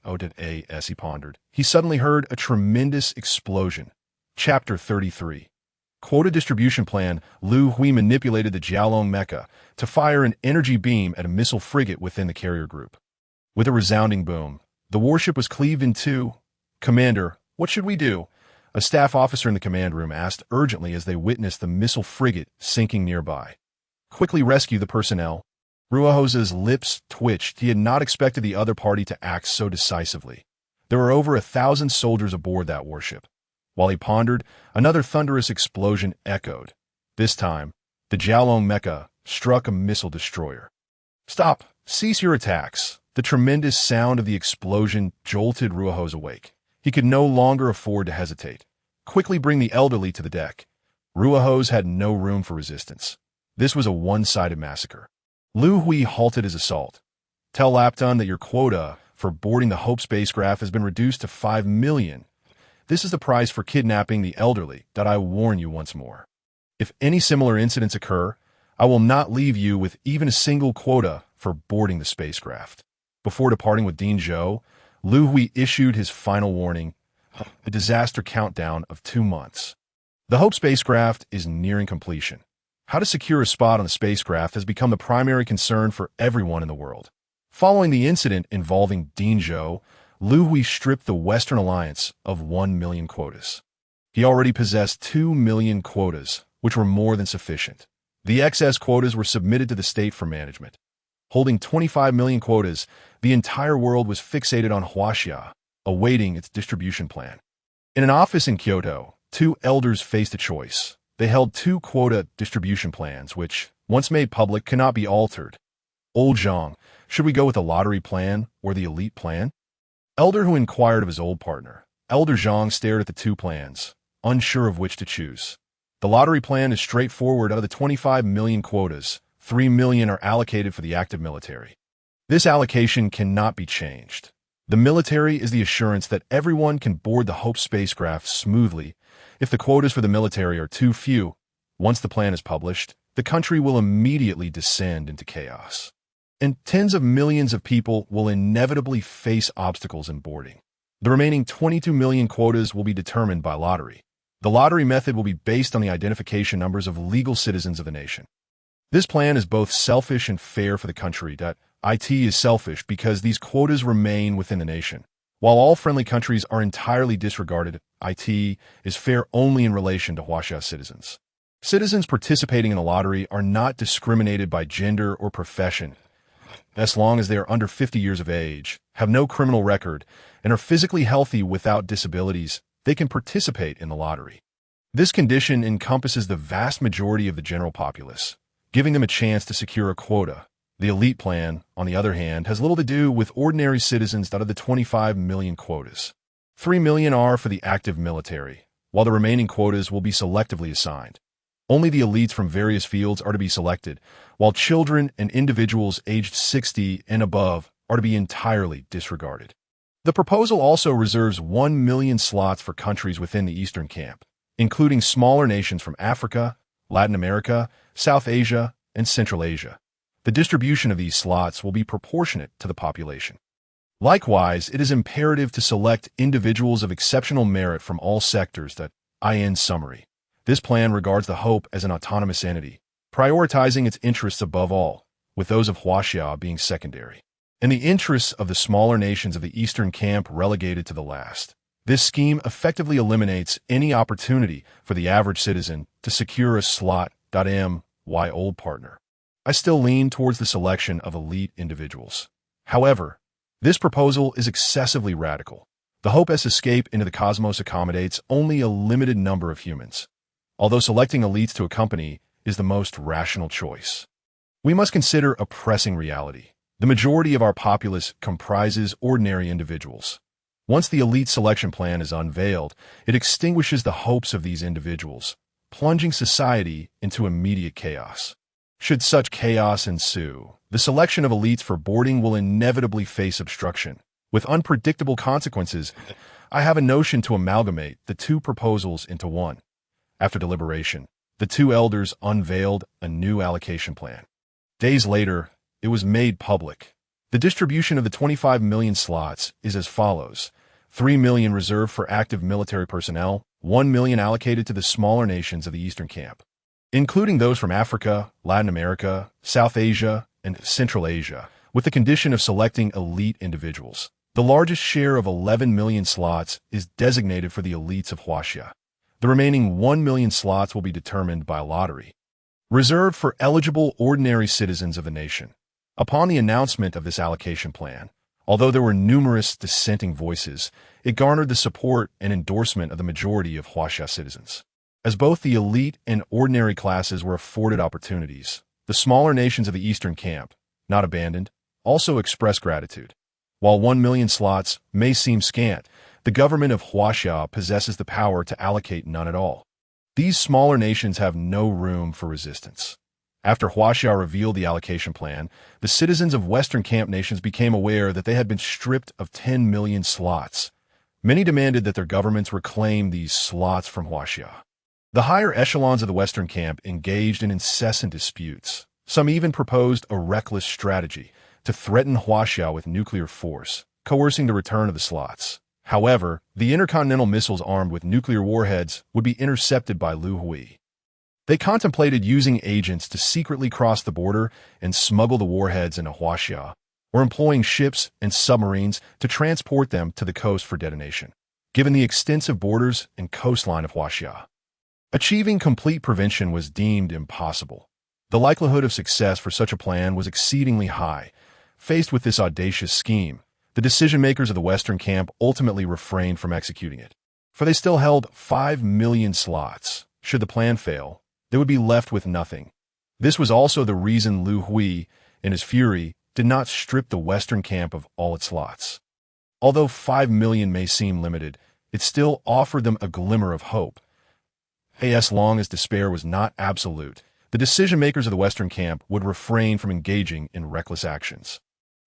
pondered, he suddenly heard a tremendous explosion. Chapter 33. Quota distribution plan. Liu Hui manipulated the Jiaolong mecha to fire an energy beam at a missile frigate within the carrier group. With a resounding boom, the warship was cleaved in two. Commander, what should we do? A staff officer in the command room asked urgently as they witnessed the missile frigate sinking nearby. Quickly rescue the personnel. Ruahose's lips twitched. He had not expected the other party to act so decisively. There were over 1,000 soldiers aboard that warship. While he pondered, another thunderous explosion echoed. This time, the Jiaolong mecha struck a missile destroyer. Stop! Cease your attacks! The tremendous sound of the explosion jolted Ruahose awake. He could no longer afford to hesitate. Quickly bring the elderly to the deck. Ruahose had no room for resistance. This was a one-sided massacre. Liu Hui halted his assault. Tell Lapton that your quota for boarding the Hope spacecraft has been reduced to 5 million. This is the price for kidnapping the elderly. I warn you once more. If any similar incidents occur, I will not leave you with even a single quota for boarding the spacecraft. Before departing with Dean Zhou, Liu Hui issued his final warning, a disaster countdown of 2 months. The Hope spacecraft is nearing completion. How to secure a spot on the spacecraft has become the primary concern for everyone in the world. Following the incident involving Dean Zhou, Liu Hui stripped the Western Alliance of 1 million quotas. He already possessed 2 million quotas, which were more than sufficient. The excess quotas were submitted to the state for management. Holding 25 million quotas, the entire world was fixated on Huaxia, awaiting its distribution plan. In an office in Kyoto, 2 elders faced a choice. They held 2 quota distribution plans, which, once made public, cannot be altered. Old Zhang, should we go with the lottery plan or the elite plan? Elder who inquired of his old partner. Elder Zhang stared at the 2 plans, unsure of which to choose. The lottery plan is straightforward. Out of the 25 million quotas, 3 million are allocated for the active military. This allocation cannot be changed. The military is the assurance that everyone can board the Hope spacecraft smoothly. If the quotas for the military are too few, once the plan is published, the country will immediately descend into chaos. And tens of millions of people will inevitably face obstacles in boarding. The remaining 22 million quotas will be determined by lottery. The lottery method will be based on the identification numbers of legal citizens of the nation. This plan is both selfish and fair for the country. It is selfish because these quotas remain within the nation. While all friendly countries are entirely disregarded, it is fair only in relation to Huaxia citizens. Citizens participating in the lottery are not discriminated by gender or profession. As long as they are under 50 years of age, have no criminal record, and are physically healthy without disabilities, they can participate in the lottery. This condition encompasses the vast majority of the general populace, giving them a chance to secure a quota. The elite plan, on the other hand, has little to do with ordinary citizens out of the 25 million quotas. 3 million are for the active military, while the remaining quotas will be selectively assigned. Only the elites from various fields are to be selected, while children and individuals aged 60 and above are to be entirely disregarded. The proposal also reserves 1 million slots for countries within the Eastern Camp, including smaller nations from Africa, Latin America, South Asia, and Central Asia. The distribution of these slots will be proportionate to the population. Likewise, it is imperative to select individuals of exceptional merit from all sectors that, in summary, this plan regards the Hope as an autonomous entity, prioritizing its interests above all, with those of Huaxia being secondary, and the interests of the smaller nations of the Eastern Camp relegated to the last. This scheme effectively eliminates any opportunity for the average citizen to secure a slot. My old partner. I still lean towards the selection of elite individuals. However, this proposal is excessively radical. The Hope's escape into the cosmos accommodates only a limited number of humans, although selecting elites to accompany is the most rational choice. We must consider a pressing reality. The majority of our populace comprises ordinary individuals. Once the elite selection plan is unveiled, it extinguishes the hopes of these individuals, plunging society into immediate chaos. Should such chaos ensue, the selection of elites for boarding will inevitably face obstruction, with unpredictable consequences. I have a notion to amalgamate the two proposals into one. After deliberation, the two elders unveiled a new allocation plan. Days later, it was made public. The distribution of the 25 million slots is as follows: 3 million reserved for active military personnel, 1 million allocated to the smaller nations of the Eastern Camp, including those from Africa, Latin America, South Asia, and Central Asia, with the condition of selecting elite individuals. The largest share of 11 million slots is designated for the elites of Huaxia. The remaining 1 million slots will be determined by lottery, reserved for eligible ordinary citizens of the nation. Upon the announcement of this allocation plan, although there were numerous dissenting voices, it garnered the support and endorsement of the majority of Huaxia citizens. As both the elite and ordinary classes were afforded opportunities, the smaller nations of the Eastern Camp, not abandoned, also expressed gratitude. While 1 million slots may seem scant, the government of Huaxia possesses the power to allocate none at all. These smaller nations have no room for resistance. After Huaxia revealed the allocation plan, the citizens of Western Camp nations became aware that they had been stripped of 10 million slots. Many demanded that their governments reclaim these slots from Huaxia. The higher echelons of the Western Camp engaged in incessant disputes. Some even proposed a reckless strategy to threaten Huaxia with nuclear force, coercing the return of the slots. However, the intercontinental missiles armed with nuclear warheads would be intercepted by Liu Hui. They contemplated using agents to secretly cross the border and smuggle the warheads into Huaxia, or employing ships and submarines to transport them to the coast for detonation, given the extensive borders and coastline of Huaxia. Achieving complete prevention was deemed impossible. The likelihood of success for such a plan was exceedingly high. Faced with this audacious scheme, the decision-makers of the Western Camp ultimately refrained from executing it, for they still held 5 million slots. Should the plan fail, they would be left with nothing. This was also the reason Liu Hui, in his fury, did not strip the Western Camp of all its slots. Although 5 million may seem limited, it still offered them a glimmer of hope. As long as despair was not absolute, the decision-makers of the Western Camp would refrain from engaging in reckless actions.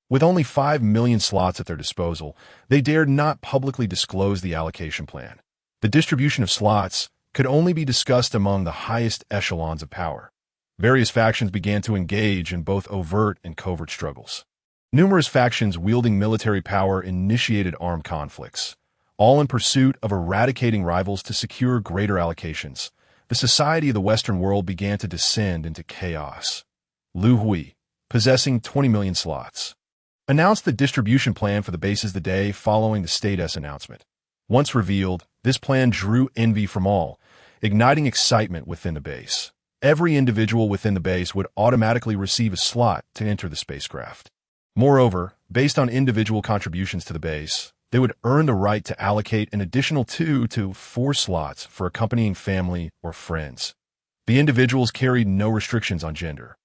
With only 5 million slots at their disposal, they dared not publicly disclose the allocation plan. The distribution of slots could only be discussed among the highest echelons of power. Various factions began to engage in both overt and covert struggles. Numerous factions wielding military power initiated armed conflicts, all in pursuit of eradicating rivals to secure greater allocations. The society of the Western world began to descend into chaos. Liu Hui, possessing 20 million slots, announced the distribution plan for the bases the day following the state's announcement. Once revealed, this plan drew envy from all, igniting excitement within the base. Every individual within the base would automatically receive a slot to enter the spacecraft. Moreover, based on individual contributions to the base, they would earn the right to allocate an additional 2 to 4 slots for accompanying family or friends. The individuals carried no restrictions on gender.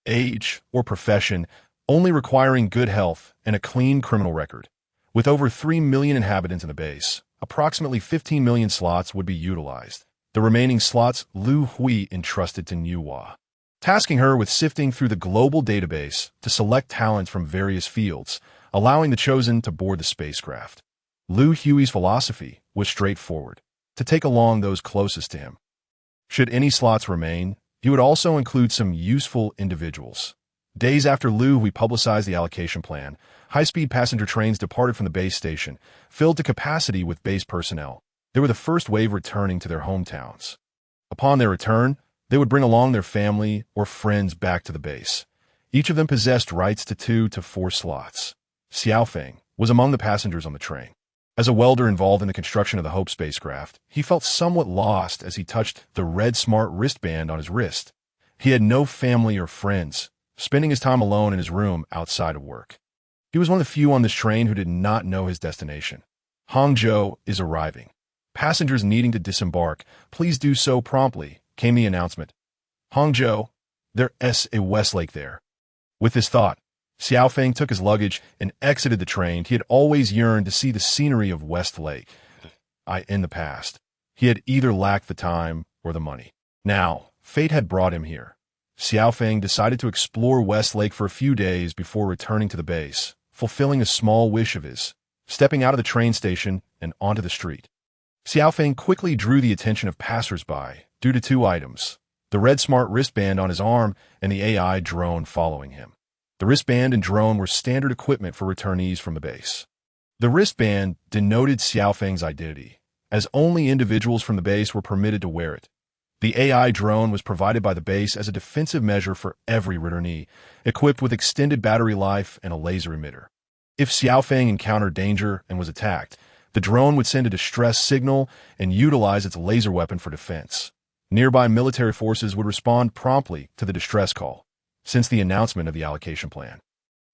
age, or profession, only requiring good health and a clean criminal record. With over 3 million inhabitants in the base, approximately 15 million slots would be utilized. The remaining slots Liu Hui entrusted to Nuwa, tasking her with sifting through the global database to select talents from various fields, allowing the chosen to board the spacecraft. Liu Hui's philosophy was straightforward: to take along those closest to him. Should any slots remain, he would also include some useful individuals. Days after Liu Hui publicized the allocation plan, high-speed passenger trains departed from the base station, filled to capacity with base personnel. They were the first wave returning to their hometowns. Upon their return, they would bring along their family or friends back to the base. Each of them possessed rights to 2 to 4 slots. Xiaofeng was among the passengers on the train. As a welder involved in the construction of the Hope spacecraft, he felt somewhat lost as he touched the red smart wristband on his wrist. He had no family or friends, spending his time alone in his room outside of work. He was one of the few on this train who did not know his destination. Hangzhou is arriving. Passengers needing to disembark, please do so promptly, came the announcement. Hangzhou, there's a Westlake there. With this thought, Xiaofeng took his luggage and exited the train. He had always yearned to see the scenery of Westlake. In the past, he had either lacked the time or the money. Now, fate had brought him here. Xiaofeng decided to explore Westlake for a few days before returning to the base, fulfilling a small wish of his, stepping out of the train station and onto the street. Xiaofeng quickly drew the attention of passers-by due to 2 items: the red smart wristband on his arm and the AI drone following him. The wristband and drone were standard equipment for returnees from the base. The wristband denoted Xiaofeng's identity, as only individuals from the base were permitted to wear it. The AI drone was provided by the base as a defensive measure for every returnee, equipped with extended battery life and a laser emitter. If Xiaofeng encountered danger and was attacked, the drone would send a distress signal and utilize its laser weapon for defense. Nearby military forces would respond promptly to the distress call. Since the announcement of the allocation plan,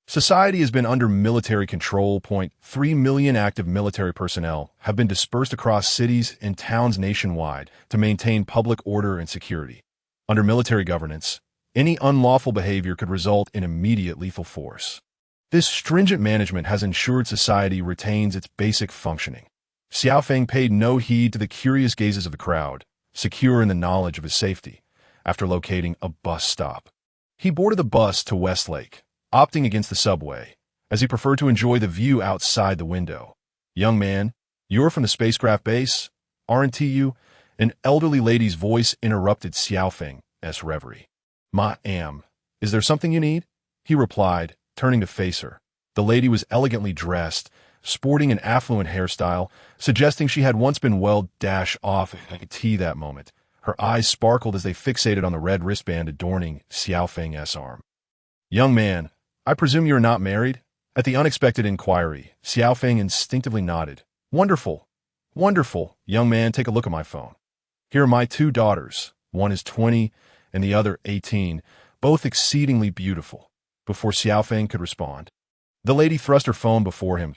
society has been under military control. 3 million active military personnel have been dispersed across cities and towns nationwide to maintain public order and security. Under military governance, any unlawful behavior could result in immediate lethal force. This stringent management has ensured society retains its basic functioning. Xiaofeng paid no heed to the curious gazes of the crowd, secure in the knowledge of his safety. After locating a bus stop, he boarded the bus to Westlake, opting against the subway, as he preferred to enjoy the view outside the window. "Young man, you're from the spacecraft base, aren't you?" An elderly lady's voice interrupted Xiaofeng's reverie. "Ma am. Is there something you need?" he replied, turning to face her. The lady was elegantly dressed, sporting an affluent hairstyle, suggesting she had once been well-off at tea that moment. Her eyes sparkled as they fixated on the red wristband adorning Xiaofeng's arm. "Young man, I presume you are not married?" At the unexpected inquiry, Xiaofeng instinctively nodded. "Wonderful. Wonderful. Young man, take a look at my phone. Here are my 2 daughters. One is 20 and the other 18, both exceedingly beautiful." Before Xiaofeng could respond, the lady thrust her phone before him.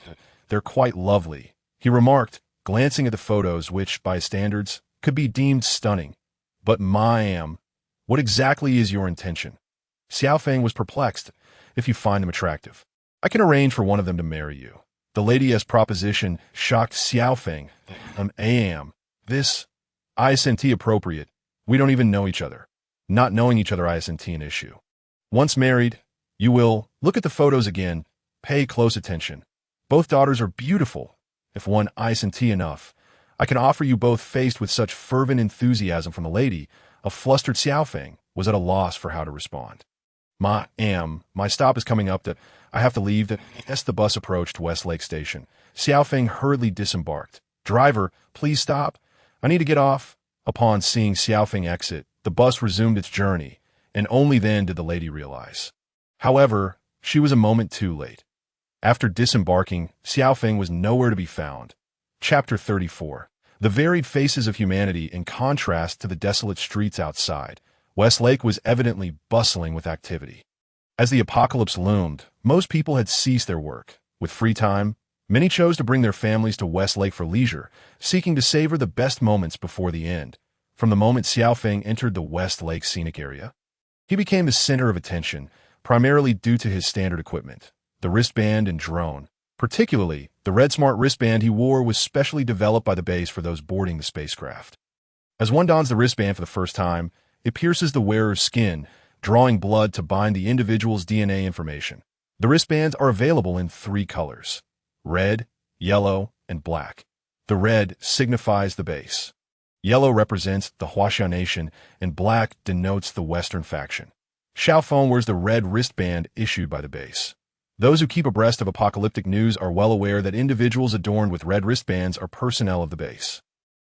"They're quite lovely," he remarked, glancing at the photos which, by his standards, could be deemed stunning. "But what exactly is your intention?" Xiaofeng was perplexed. "If you find them attractive, I can arrange for one of them to marry you." The lady's proposition shocked Xiaofeng. This isn't appropriate. We don't even know each other. Not knowing each other isn't an issue. Once married, you will look at the photos again. Pay close attention. Both daughters are beautiful. If one isn't enough, I can offer you both." Faced with such fervent enthusiasm from the lady, a flustered Xiaofeng was at a loss for how to respond. "My stop is coming up. I have to leave." As the bus approached Westlake Station, Xiaofeng hurriedly disembarked. "Driver, please stop. I need to get off." Upon seeing Xiaofeng exit, the bus resumed its journey, and only then did the lady realize. However, she was a moment too late. After disembarking, Xiaofeng was nowhere to be found. Chapter 34. The varied faces of humanity in contrast to the desolate streets outside. Westlake was evidently bustling with activity. As the apocalypse loomed, most people had ceased their work. With free time, many chose to bring their families to Westlake for leisure, seeking to savor the best moments before the end. From the moment Xiaofeng entered the Westlake scenic area, He became the center of attention, primarily due to his standard equipment, the wristband and drone. Particularly, the red smart wristband he wore was specially developed by the base for those boarding the spacecraft. As one dons the wristband for the first time, it pierces the wearer's skin, drawing blood to bind the individual's DNA information. The wristbands are available in 3 colors: red, yellow, and black. The red signifies the base. Yellow represents the Huaxia Nation, and black denotes the Western faction. Xiaofeng wears the red wristband issued by the base. Those who keep abreast of apocalyptic news are well aware that individuals adorned with red wristbands are personnel of the base.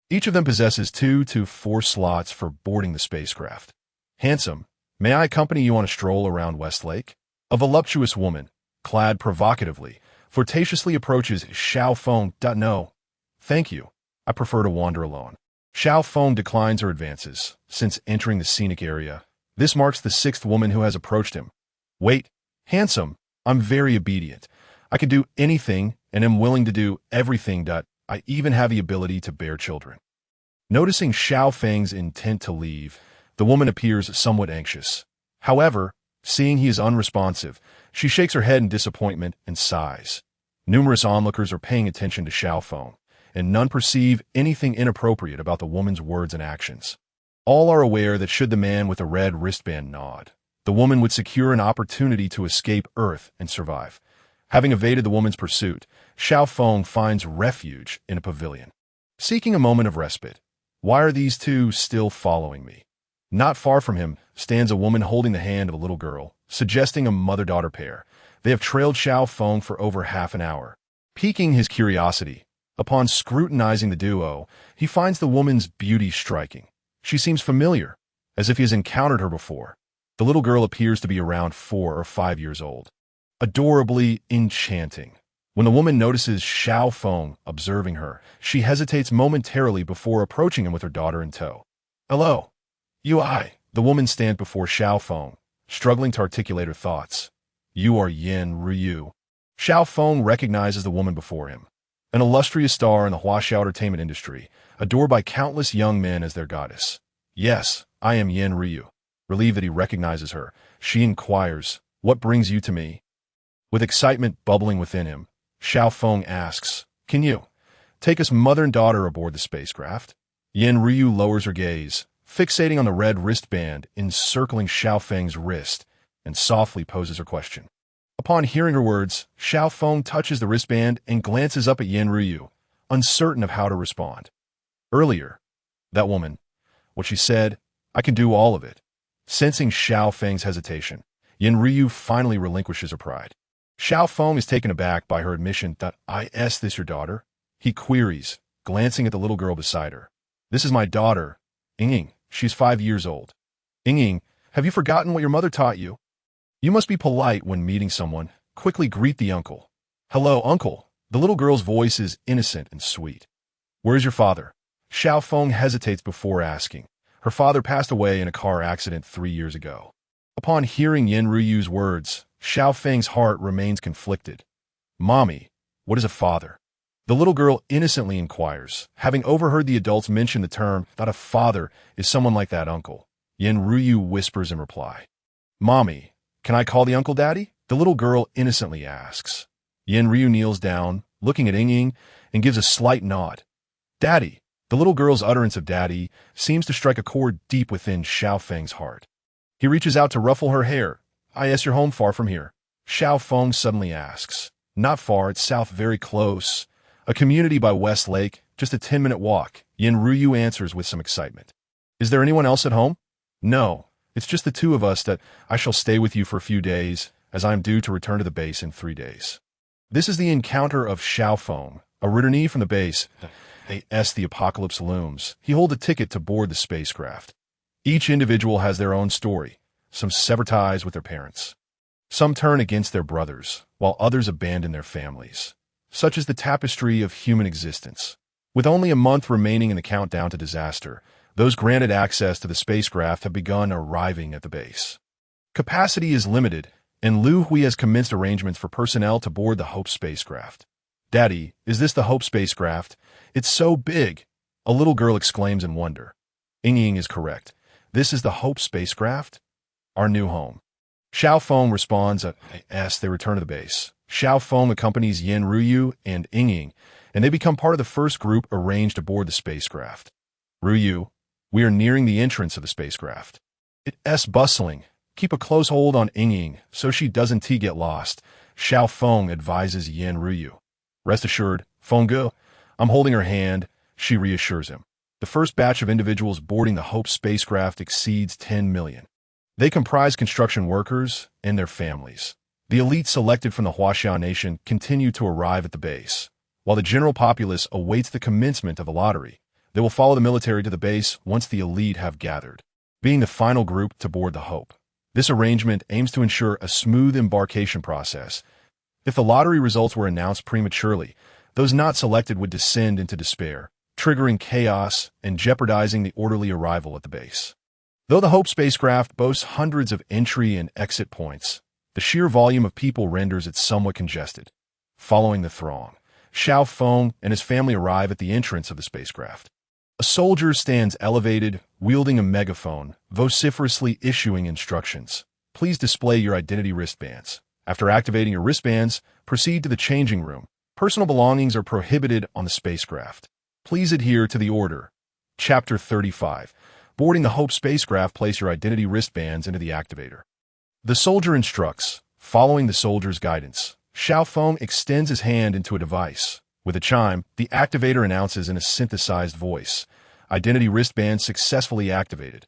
Each of them possesses 2 to 4 slots for boarding the spacecraft. Handsome, may I accompany you on a stroll around Westlake? A voluptuous woman, clad provocatively, flirtatiously approaches Xiaofeng. No, thank you. I prefer to wander alone. Xiaofeng declines her advances, since entering the scenic area. This marks the 6th woman who has approached him. Wait, handsome, I'm very obedient. I can do anything and am willing to do everything. I even have the ability to bear children. Noticing Xiaofeng's intent to leave, the woman appears somewhat anxious. However, seeing he is unresponsive, she shakes her head in disappointment and sighs. Numerous onlookers are paying attention to Xiaofeng, and none perceive anything inappropriate about the woman's words and actions. All are aware that should the man with a red wristband nod, the woman would secure an opportunity to escape Earth and survive. Having evaded the woman's pursuit, Xiaofeng finds refuge in a pavilion. Seeking a moment of respite, why are these 2 still following me? Not far from him stands a woman holding the hand of a little girl, suggesting a mother-daughter pair. They have trailed Xiaofeng for over half an hour. Piquing his curiosity, upon scrutinizing the duo, he finds the woman's beauty striking. She seems familiar, as if he has encountered her before. The little girl appears to be around 4 or 5 years old. Adorably enchanting. When the woman notices Xiaofeng observing her, she hesitates momentarily before approaching him with her daughter in tow. Hello. Liu Hui. The woman stands before Xiaofeng, struggling to articulate her thoughts. You are Yin Ryu. Xiaofeng recognizes the woman before him. An illustrious star in the Huaxia entertainment industry, adored by countless young men as their goddess. Yes, I am Yin Ryu. Relieved that he recognizes her, she inquires, what brings you to me? With excitement bubbling within him, Xiaofeng asks, can you take us mother and daughter aboard the spacecraft? Yin Ryu lowers her gaze, fixating on the red wristband encircling Xiaofeng's wrist, and softly poses her question. Upon hearing her words, Xiaofeng touches the wristband and glances up at Yin Ryu, uncertain of how to respond. Earlier, that woman, what she said, I can do all of it. Sensing Xiaofeng's hesitation, Yin Ryu finally relinquishes her pride. Xiaofeng is taken aback by her admission that is this your daughter? He queries, glancing at the little girl beside her. This is my daughter, Ying. She's 5 years old. Ying, have you forgotten what your mother taught you? You must be polite when meeting someone. Quickly greet the uncle. Hello, uncle. The little girl's voice is innocent and sweet. Where's your father? Xiaofeng hesitates before asking. Her father passed away in a car accident 3 years ago. Upon hearing Yin Ryu's words, Xiaofeng's heart remains conflicted. Mommy, what is a father? The little girl innocently inquires, having overheard the adults mention the term that a father is someone like that uncle. Yin Ryu whispers in reply. Mommy, can I call the uncle daddy? The little girl innocently asks. Yin Ryu kneels down, looking at Ying, and gives a slight nod. Daddy. The little girl's utterance of daddy seems to strike a chord deep within Xiaofeng's heart. He reaches out to ruffle her hair. Is your home far from here? Xiaofeng suddenly asks. Not far, it's south, very close. A community by West Lake, just a 10-minute walk. Yin Ryu answers with some excitement. Is there anyone else at home? No, it's just the 2 of us that I shall stay with you for a few days, as I am due to return to the base in 3 days. This is the encounter of Xiaofeng, a returnee from the base. The apocalypse looms. He holds a ticket to board the spacecraft. Each individual has their own story. Some sever ties with their parents. Some turn against their brothers, while others abandon their families. Such is the tapestry of human existence. With only a month remaining in the countdown to disaster, those granted access to the spacecraft have begun arriving at the base. Capacity is limited, and Liu Hui has commenced arrangements for personnel to board the Hope spacecraft. Daddy, is this the Hope spacecraft? It's so big! A little girl exclaims in wonder. Ying is correct. This is the Hope spacecraft? our new home. Xiao Feng responds as they return to the base. Xiao Feng accompanies Yin Ruyu and Ying, and they become part of the first group arranged aboard the spacecraft. Ruyu, we are nearing the entrance of the spacecraft. It's bustling. Keep a close hold on Ying so she doesn't get lost. Xiao Feng advises Yin Ruyu. Rest assured, Fengge, I'm holding her hand, she reassures him. The first batch of individuals boarding the Hope spacecraft exceeds 10 million. They comprise construction workers and their families. The elite selected from the Huaxia Nation continue to arrive at the base. While the general populace awaits the commencement of a lottery, they will follow the military to the base once the elite have gathered, being the final group to board the Hope. This arrangement aims to ensure a smooth embarkation process. If the lottery results were announced prematurely, those not selected would descend into despair, triggering chaos and jeopardizing the orderly arrival at the base. Though the Hope spacecraft boasts hundreds of entry and exit points, the sheer volume of people renders it somewhat congested. Following the throng, Xiao Feng and his family arrive at the entrance of the spacecraft. A soldier stands elevated, wielding a megaphone, vociferously issuing instructions. Please display your identity wristbands. After activating your wristbands, proceed to the changing room. Personal belongings are prohibited on the spacecraft. Please adhere to the order. Chapter 35. Boarding the Hope spacecraft, place your identity wristbands into the activator. The soldier instructs. Following the soldier's guidance, Xiao Feng extends his hand into a device. With a chime, the activator announces in a synthesized voice, identity wristband successfully activated.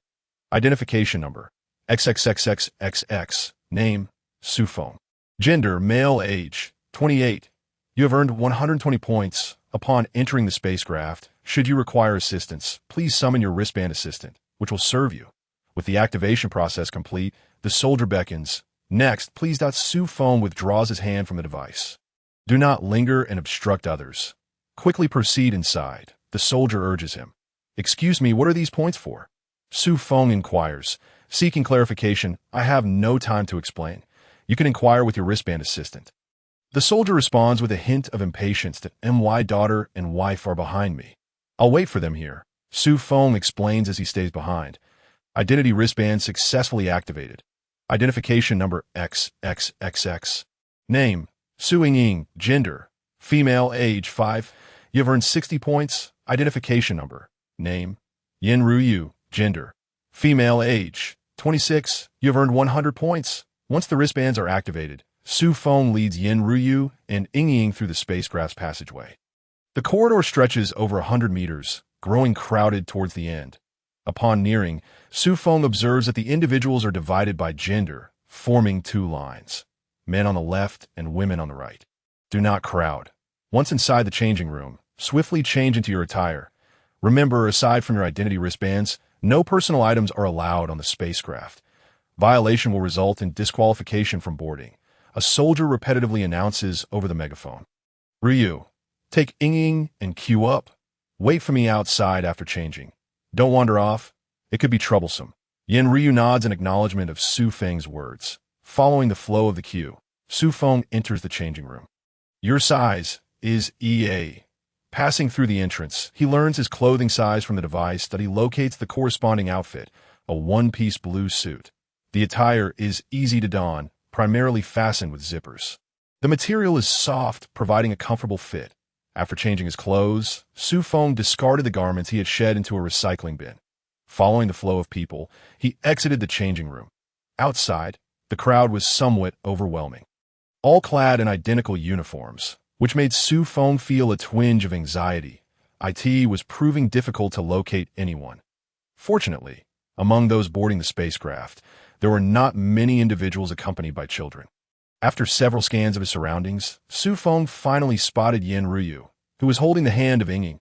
Identification number, XXXXXX. Name, Su Feng. Gender, male, age, 28. You have earned 120 points. Upon entering the spacecraft, should you require assistance, please summon your wristband assistant, which will serve you. With the activation process complete, the soldier beckons. Next, please. Su Feng withdraws his hand from the device. Do not linger and obstruct others. Quickly proceed inside, the soldier urges him. Excuse me, what are these points for? Su Feng inquires. Seeking clarification, I have no time to explain. You can inquire with your wristband assistant. The soldier responds with a hint of impatience that my daughter and wife are behind me. I'll wait for them here. Su Feng explains as he stays behind. Identity wristband successfully activated. Identification number XXXX. Name, Su Ying. Gender, female, age 5. You have earned 60 points. Identification number. Name, Yin Ruyu. Gender, female, age 26. You have earned 100 points. Once the wristbands are activated, Su Feng leads Yin Ruyu and Ying through the spacecraft's passageway. The corridor stretches over 100 meters, growing crowded towards the end. Upon nearing, Su Feng observes that the individuals are divided by gender, forming two lines. Men on the left and women on the right. Do not crowd. Once inside the changing room, swiftly change into your attire. Remember, aside from your identity wristbands, no personal items are allowed on the spacecraft. Violation will result in disqualification from boarding. A soldier repetitively announces over the megaphone. Ryu, take Ying and queue up. Wait for me outside after changing. Don't wander off. It could be troublesome. Yin Ryu nods in acknowledgement of Su Feng's words. Following the flow of the queue, Su Feng enters the changing room. Your size is EA. Passing through the entrance, he learns his clothing size from the device that he locates the corresponding outfit, a one-piece blue suit. The attire is easy to don, primarily fastened with zippers. The material is soft, providing a comfortable fit. After changing his clothes, Su Feng discarded the garments he had shed into a recycling bin. Following the flow of people, he exited the changing room. Outside, the crowd was somewhat overwhelming. All clad in identical uniforms, which made Su Feng feel a twinge of anxiety. It was proving difficult to locate anyone. Fortunately, among those boarding the spacecraft, there were not many individuals accompanied by children. After several scans of his surroundings, Su Feng finally spotted Yin Ryu, who was holding the hand of Ying.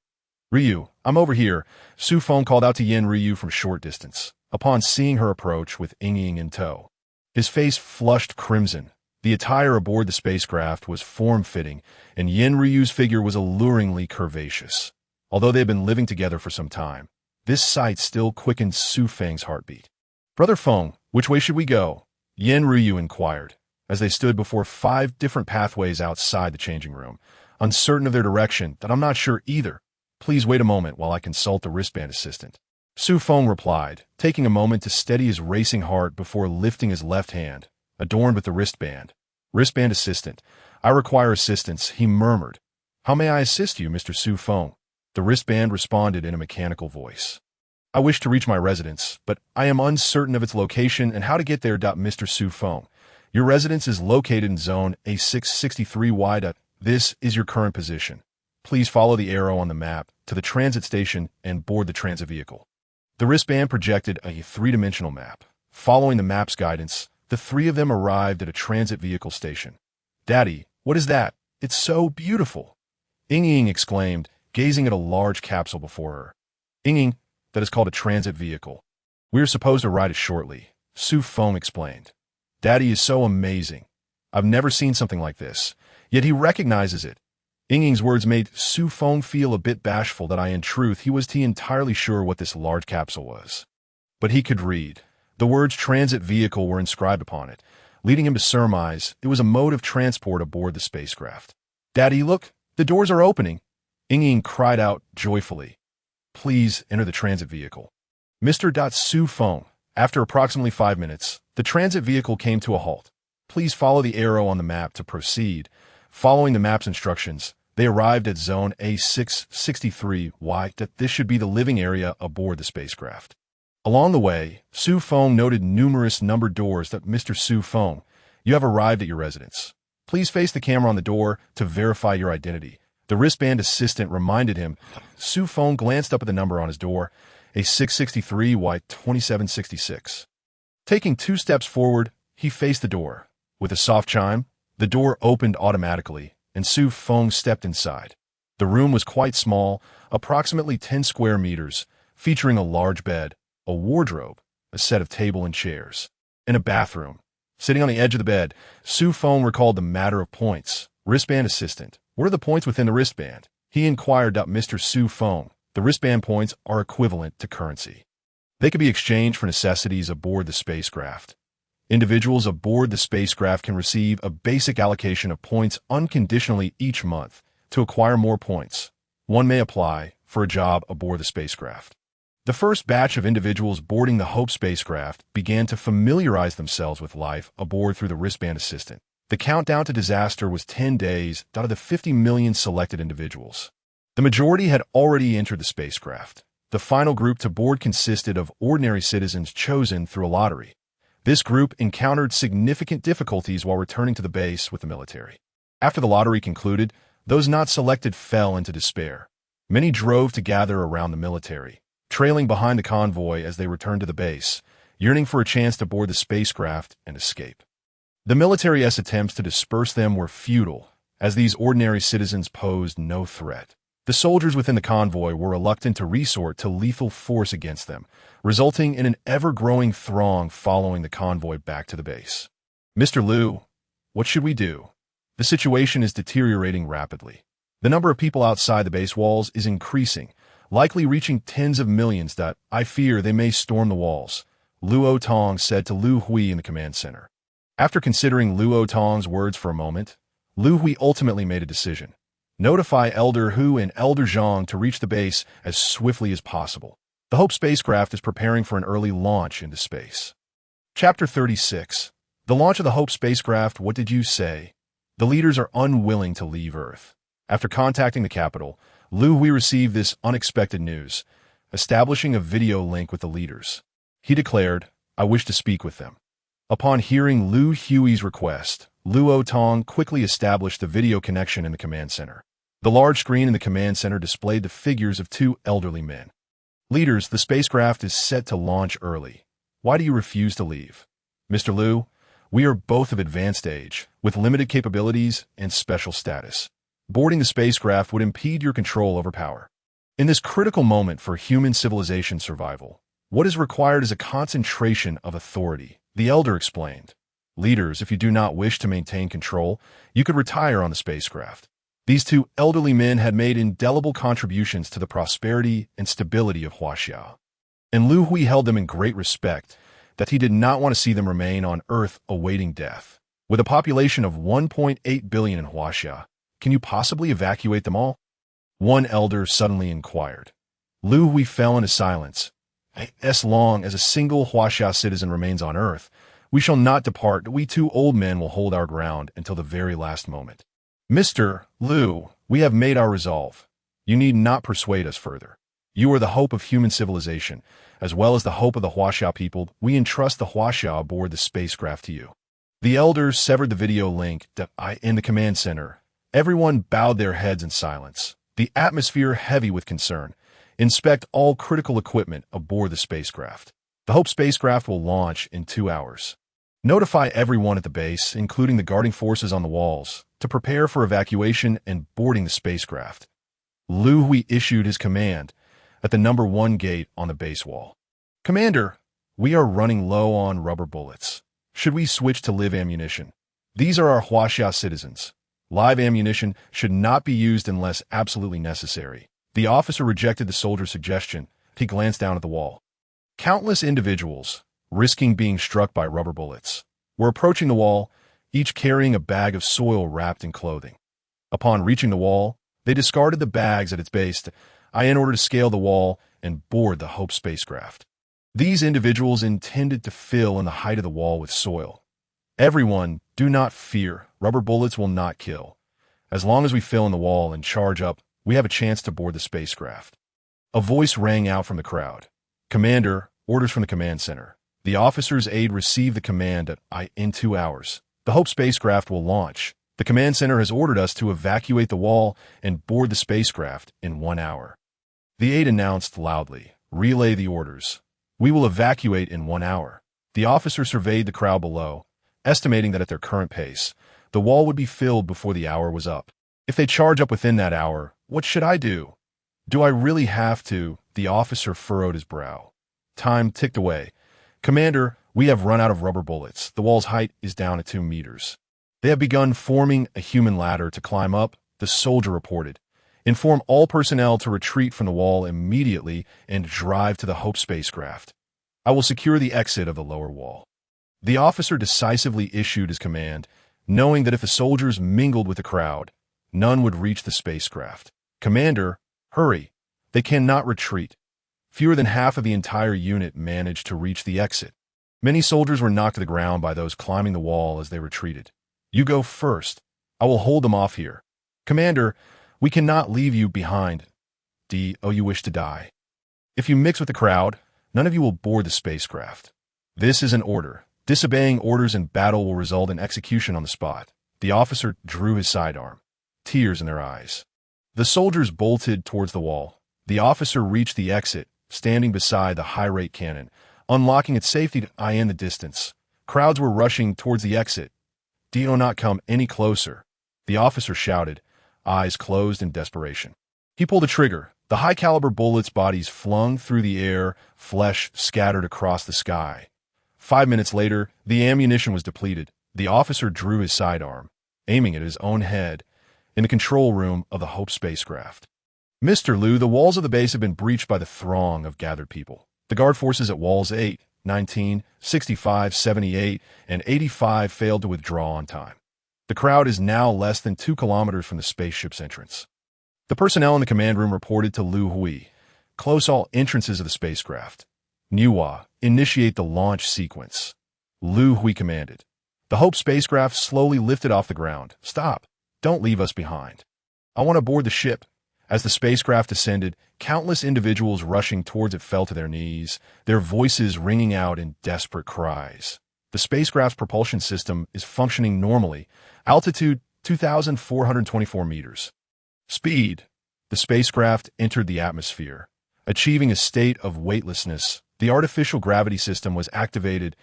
Ryu, I'm over here, Su Feng called out to Yin Ryu from a short distance, upon seeing her approach with Ying in tow. His face flushed crimson. The attire aboard the spacecraft was form-fitting, and Yin Ryu's figure was alluringly curvaceous. Although they had been living together for some time, this sight still quickened Su Feng's heartbeat. Brother Feng, which way should we go? Yin Ryu inquired, as they stood before 5 different pathways outside the changing room, uncertain of their direction. That I'm not sure either. Please wait a moment while I consult the wristband assistant. Su Feng replied, taking a moment to steady his racing heart before lifting his left hand, adorned with the wristband. Wristband assistant. I require assistance, he murmured. How may I assist you, Mr. Su Feng? The wristband responded in a mechanical voice. I wish to reach my residence, but I am uncertain of its location and how to get there. Mr. Su Feng, your residence is located in zone A663Y. This is your current position. Please follow the arrow on the map to the transit station and board the transit vehicle. The wristband projected a three-dimensional map. Following the map's guidance, the three of them arrived at a transit vehicle station. Daddy, what is that? It's so beautiful. Ying exclaimed, gazing at a large capsule before her. Ying, that is called a transit vehicle. We are supposed to ride it shortly, Su Feng explained. Daddy is so amazing. I've never seen something like this, yet he recognizes it. Ying's words made Su Feng feel a bit bashful that in truth he was entirely sure what this large capsule was. But he could read. The words transit vehicle were inscribed upon it, leading him to surmise it was a mode of transport aboard the spacecraft. Daddy, look, the doors are opening. Ying cried out joyfully. Please enter the transit vehicle. Mr. Su Feng. After approximately 5 minutes, the transit vehicle came to a halt. Please follow the arrow on the map to proceed. Following the map's instructions, they arrived at zone A663Y. This should be the living area aboard the spacecraft. Along the way, Su Feng noted numerous numbered doors. Mr. Su Feng, you have arrived at your residence. Please face the camera on the door to verify your identity. The wristband assistant reminded him. Su Feng glanced up at the number on his door, A663Y2766. Taking 2 steps forward, he faced the door. With a soft chime, the door opened automatically, and Su Feng stepped inside. The room was quite small, approximately 10 square meters, featuring a large bed, a wardrobe, a set of table and chairs, and a bathroom. Sitting on the edge of the bed, Su Feng recalled the matter of points. Wristband assistant. What are the points within the wristband? He inquired. Mr. Su Feng, the wristband points are equivalent to currency. They can be exchanged for necessities aboard the spacecraft. Individuals aboard the spacecraft can receive a basic allocation of points unconditionally each month. To acquire more points, one may apply for a job aboard the spacecraft. The first batch of individuals boarding the Hope spacecraft began to familiarize themselves with life aboard through the wristband assistant. The countdown to disaster was 10 days out of the 50 million selected individuals. The majority had already entered the spacecraft. The final group to board consisted of ordinary citizens chosen through a lottery. This group encountered significant difficulties while returning to the base with the military. After the lottery concluded, those not selected fell into despair. Many drove to gather around the military, trailing behind the convoy as they returned to the base, yearning for a chance to board the spacecraft and escape. The military's attempts to disperse them were futile, as these ordinary citizens posed no threat. The soldiers within the convoy were reluctant to resort to lethal force against them, resulting in an ever-growing throng following the convoy back to the base. Mr. Liu, what should we do? The situation is deteriorating rapidly. The number of people outside the base walls is increasing, likely reaching tens of millions. I fear they may storm the walls, Luo Tong said to Liu Hui in the command center. After considering Luo Tong's words for a moment, Liu Hui ultimately made a decision. Notify Elder Hu and Elder Zhang to reach the base as swiftly as possible. The Hope spacecraft is preparing for an early launch into space. Chapter 36. The launch of the Hope spacecraft. What did you say? The leaders are unwilling to leave Earth. After contacting the capital, Liu Hui received this unexpected news, establishing a video link with the leaders. He declared, I wish to speak with them. Upon hearing Liu Hui's request, Luo Tong quickly established the video connection in the command center. The large screen in the command center displayed the figures of 2 elderly men. Leaders, the spacecraft is set to launch early. Why do you refuse to leave? Mr. Liu, we are both of advanced age, with limited capabilities and special status. Boarding the spacecraft would impede your control over power. In this critical moment for human civilization survival, what is required is a concentration of authority, the elder explained. Leaders, if you do not wish to maintain control, you could retire on the spacecraft. These 2 elderly men had made indelible contributions to the prosperity and stability of Huaxia. And Liu Hui held them in great respect, that he did not want to see them remain on Earth awaiting death. With a population of 1.8 billion in Huaxia, can you possibly evacuate them all? One elder suddenly inquired. Liu Hui fell into silence. As long as a single Huaxia citizen remains on Earth, we shall not depart. We two old men will hold our ground until the very last moment. Mr. Liu, we have made our resolve. You need not persuade us further. You are the hope of human civilization, as well as the hope of the Huaxia people. We entrust the Huaxia aboard the spacecraft to you. The elders severed the video link in the command center. Everyone bowed their heads in silence, the atmosphere heavy with concern. Inspect all critical equipment aboard the spacecraft. The Hope spacecraft will launch in 2 hours. Notify everyone at the base, including the guarding forces on the walls, to prepare for evacuation and boarding the spacecraft. Liu Hui issued his command at the number 1 gate on the base wall. Commander, we are running low on rubber bullets. Should we switch to live ammunition? These are our Huaxia citizens. Live ammunition should not be used unless absolutely necessary. The officer rejected the soldier's suggestion. He glanced down at the wall. Countless individuals, risking being struck by rubber bullets, were approaching the wall, each carrying a bag of soil wrapped in clothing. Upon reaching the wall, they discarded the bags at its base in order to scale the wall and board the Hope spacecraft. These individuals intended to fill in the height of the wall with soil. Everyone, do not fear. Rubber bullets will not kill. As long as we fill in the wall and charge up, we have a chance to board the spacecraft. A voice rang out from the crowd. Commander, orders from the command center. The officer's aide received the command in 2 hours. The Hope spacecraft will launch. The command center has ordered us to evacuate the wall and board the spacecraft in 1 hour. The aide announced loudly, relay the orders. We will evacuate in 1 hour. The officer surveyed the crowd below, estimating that at their current pace, the wall would be filled before the hour was up. If they charge up within that hour, what should I do? Do I really have to? The officer furrowed his brow. Time ticked away. Commander, we have run out of rubber bullets. The wall's height is down at 2 meters. They have begun forming a human ladder to climb up, the soldier reported. Inform all personnel to retreat from the wall immediately and drive to the Hope spacecraft. I will secure the exit of the lower wall. The officer decisively issued his command, knowing that if the soldiers mingled with the crowd, none would reach the spacecraft. Commander, hurry. They cannot retreat. Fewer than half of the entire unit managed to reach the exit. Many soldiers were knocked to the ground by those climbing the wall as they retreated. You go first. I will hold them off here. Commander, we cannot leave you behind. You wish to die. If you mix with the crowd, none of you will board the spacecraft. This is an order. Disobeying orders in battle will result in execution on the spot. The officer drew his sidearm, tears in their eyes. The soldiers bolted towards the wall. The officer reached the exit, standing beside the high-rate cannon, unlocking its safety in the distance. Crowds were rushing towards the exit. Do not come any closer, the officer shouted, eyes closed in desperation. He pulled the trigger. The high-caliber bullets' bodies flung through the air, flesh scattered across the sky. 5 minutes later, the ammunition was depleted. The officer drew his sidearm, aiming at his own head, in the control room of the Hope spacecraft. Mr. Liu, the walls of the base have been breached by the throng of gathered people. The guard forces at walls 8, 19, 65, 78, and 85 failed to withdraw on time. The crowd is now less than 2 kilometers from the spaceship's entrance. The personnel in the command room reported to Liu Hui, close all entrances of the spacecraft. Niwa, initiate the launch sequence. Liu Hui commanded. The Hope spacecraft slowly lifted off the ground. Stop. Don't leave us behind. I want to board the ship. As the spacecraft descended, countless individuals rushing towards it fell to their knees, their voices ringing out in desperate cries. The spacecraft's propulsion system is functioning normally. Altitude 2,424 meters. Speed. The spacecraft entered the atmosphere, achieving a state of weightlessness. The artificial gravity system was activated.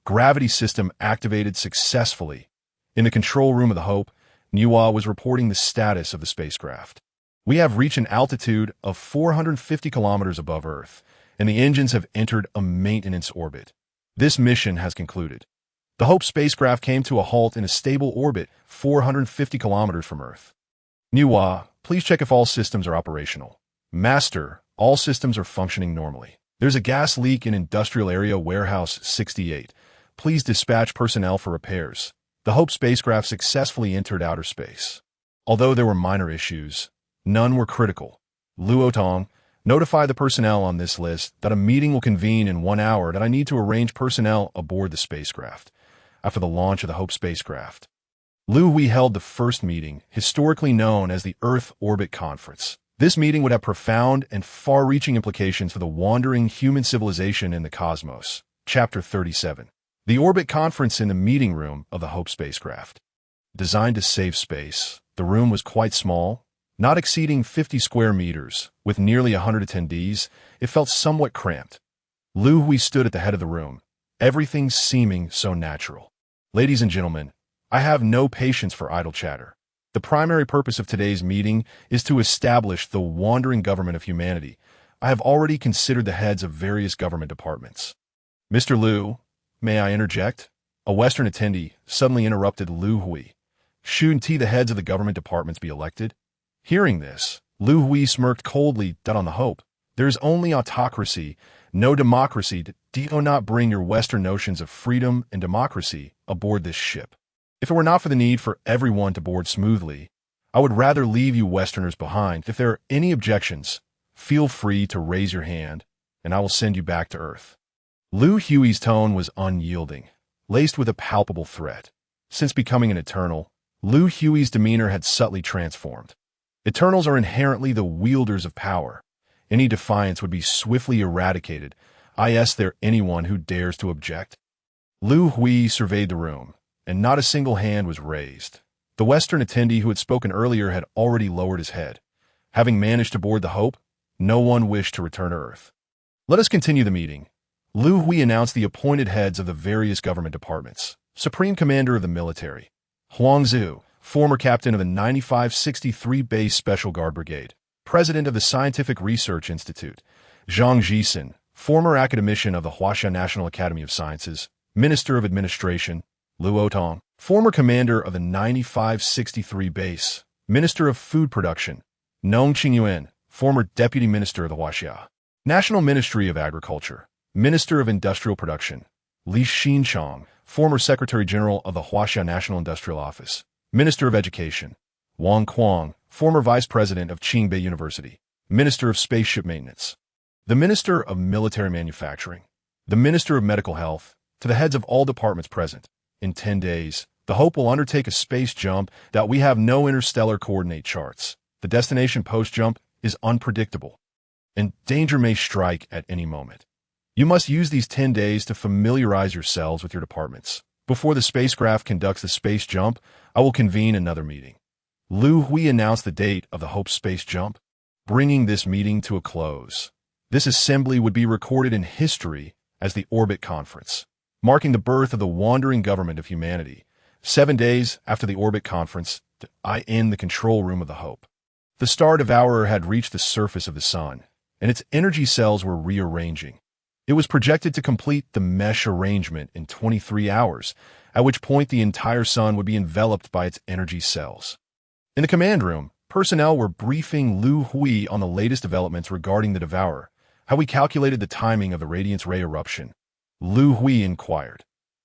Gravity system activated successfully. In the control room of the Hope, Niwa was reporting the status of the spacecraft. We have reached an altitude of 450 kilometers above Earth, and the engines have entered a maintenance orbit. This mission has concluded. The Hope spacecraft came to a halt in a stable orbit 450 kilometers from Earth. Niwa, please check if all systems are operational. Master, all systems are functioning normally. There's a gas leak in Industrial Area Warehouse 68. Please dispatch personnel for repairs. The Hope spacecraft successfully entered outer space. Although there were minor issues, none were critical. Luotong, Notify the personnel on this list that a meeting will convene in 1 hour, that I need to arrange personnel aboard the spacecraft after the launch of the Hope spacecraft. Liu Hui held the first meeting, historically known as the Earth Orbit Conference. This meeting would have profound and far-reaching implications for the wandering human civilization in the cosmos. Chapter 37. The Orbit Conference in the meeting room of the Hope spacecraft. Designed to save space, the room was quite small, not exceeding 50 square meters. With nearly 100 attendees, it felt somewhat cramped. Liu Hui stood at the head of the room, everything seeming so natural. Ladies and gentlemen, I have no patience for idle chatter. The primary purpose of today's meeting is to establish the wandering government of humanity. I have already considered the heads of various government departments. Mr. Liu, may I interject? A Western attendee suddenly interrupted Liu Hui. Shouldn't the heads of the government departments be elected? Hearing this, Liu Hui smirked coldly. On the Hope, there is only autocracy, no democracy. Do not bring your Western notions of freedom and democracy aboard this ship. If it were not for the need for everyone to board smoothly, I would rather leave you Westerners behind. If there are any objections, feel free to raise your hand, and I will send you back to Earth. Liu Hui's tone was unyielding, laced with a palpable threat. Since becoming an Eternal, Liu Hui's demeanor had subtly transformed. Eternals are inherently the wielders of power. Any defiance would be swiftly eradicated. Is there anyone who dares to object? Liu Hui surveyed the room, and not a single hand was raised. The Western attendee who had spoken earlier had already lowered his head. Having managed to board the Hope, no one wished to return to Earth. Let us continue the meeting. Liu Hui announced the appointed heads of the various government departments. Supreme Commander of the Military, Huang Zhu, former captain of the 9563 Base Special Guard Brigade. President of the Scientific Research Institute, Zhang Jisen, former academician of the Huaxia National Academy of Sciences. Minister of Administration, Liu Otong, former commander of the 9563 Base. Minister of Food Production, Nong Qingyuan, former Deputy Minister of the Huaxia National Ministry of Agriculture. Minister of Industrial Production, Li Xinchang, former Secretary General of the Huaxia National Industrial Office. Minister of Education, Wang Quang, former Vice President of Qingbei University. Minister of Spaceship Maintenance. The Minister of Military Manufacturing. The Minister of Medical Health. To the heads of all departments present. In 10 days, the Hope will undertake a space jump that we have no interstellar coordinate charts. The destination post-jump is unpredictable, and danger may strike at any moment. You must use these 10 days to familiarize yourselves with your departments. Before the spacecraft conducts the space jump, I will convene another meeting. Liu Hui announced the date of the Hope space jump, bringing this meeting to a close. This assembly would be recorded in history as the Orbit Conference, marking the birth of the wandering government of humanity. 7 days after the Orbit Conference, I in the control room of the Hope. The star devourer had reached the surface of the sun, and its energy cells were rearranging. It was projected to complete the mesh arrangement in 23 hours, at which point the entire sun would be enveloped by its energy cells. In the command room, personnel were briefing Liu Hui on the latest developments regarding the devourer, how we calculated the timing of the radiance ray eruption. Liu Hui inquired.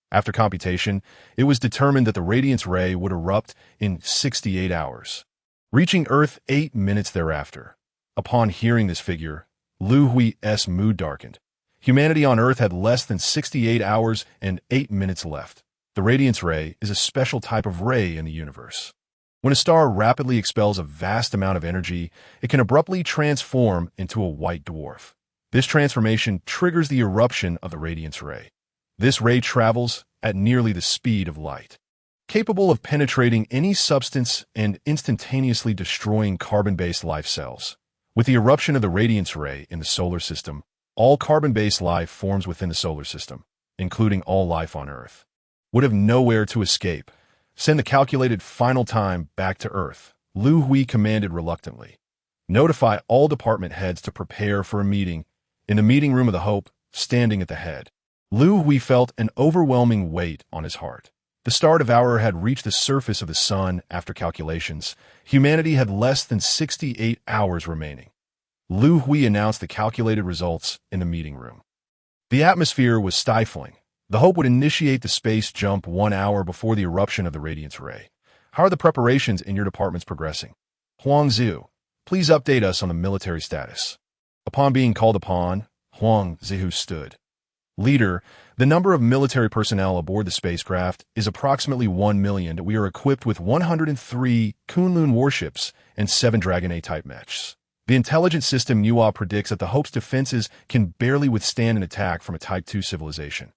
After computation, it was determined that the radiance ray would erupt in 68 hours, reaching Earth 8 minutes thereafter. Upon hearing this figure, Liu Hui's mood darkened. Humanity on Earth had less than 68 hours and 8 minutes left. The radiance ray is a special type of ray in the universe. When a star rapidly expels a vast amount of energy, it can abruptly transform into a white dwarf. This transformation triggers the eruption of the radiance ray. This ray travels at nearly the speed of light, capable of penetrating any substance and instantaneously destroying carbon-based life cells. With the eruption of the radiance ray in the solar system, all carbon-based life forms within the solar system, including all life on Earth, would have nowhere to escape. Send the calculated final time back to Earth, Liu Hui commanded reluctantly. Notify all department heads to prepare for a meeting. In the meeting room of the Hope, standing at the head, Liu Hui felt an overwhelming weight on his heart. The star devourer had reached the surface of the sun after calculations. Humanity had less than 68 hours remaining. Liu Hui announced the calculated results in the meeting room. The atmosphere was stifling. The Hope would initiate the space jump 1 hour before the eruption of the radiance ray. How are the preparations in your departments progressing? Huang Zhu, please update us on the military status. Upon being called upon, Huang Zihu stood. Leader, the number of military personnel aboard the spacecraft is approximately 1 million. We are equipped with 103 Kunlun warships and 7 Dragon A-type mechs. The intelligence system Nuwa predicts that the Hope's defenses can barely withstand an attack from a Type 2 civilization.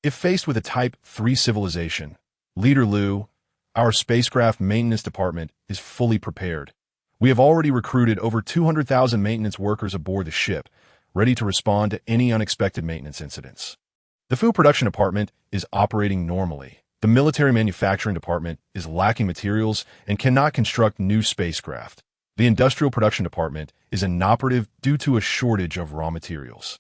If faced with a Type 3 civilization, Leader Liu, our spacecraft maintenance department is fully prepared. We have already recruited over 200,000 maintenance workers aboard the ship, ready to respond to any unexpected maintenance incidents. The food production department is operating normally. The military manufacturing department is lacking materials and cannot construct new spacecraft. The industrial production department is inoperative due to a shortage of raw materials.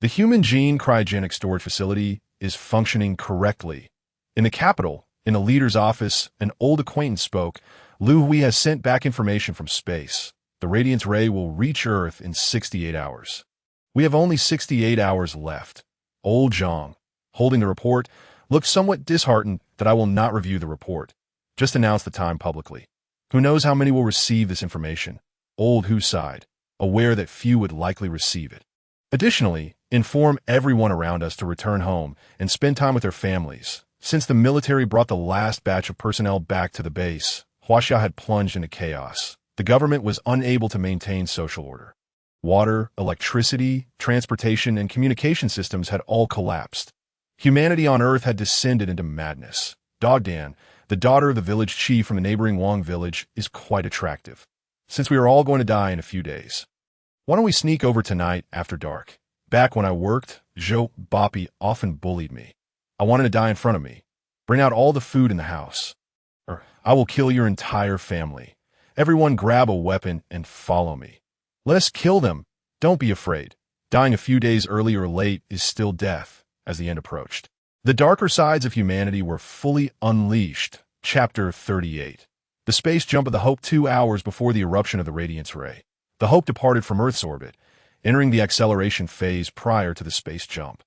The human gene cryogenic storage facility is functioning correctly. In the capital, in a leader's office, an old acquaintance spoke. Liu Hui has sent back information from space. The radiance ray will reach Earth in 68 hours. We have only 68 hours left. Old Zhang, holding the report, looked somewhat disheartened that I will not review the report. Just announce the time publicly. Who knows how many will receive this information? Old Hu sighed, aware that few would likely receive it. Additionally, inform everyone around us to return home and spend time with their families. Since the military brought the last batch of personnel back to the base, Huaxia had plunged into chaos. The government was unable to maintain social order. Water, electricity, transportation, and communication systems had all collapsed. Humanity on Earth had descended into madness. Dogdan, the daughter of the village chief from the neighboring Wang village, is quite attractive. Since we are all going to die in a few days, why don't we sneak over tonight after dark? Back when I worked, Zhou Boppy often bullied me. I wanted to die in front of me. Bring out all the food in the house, or I will kill your entire family. Everyone grab a weapon and follow me. Let us kill them. Don't be afraid. Dying a few days early or late is still death, as the end approached. The darker sides of humanity were fully unleashed. Chapter 38. The space jump of the Hope 2 hours before the eruption of the radiance ray. The Hope departed from Earth's orbit, entering the acceleration phase prior to the space jump.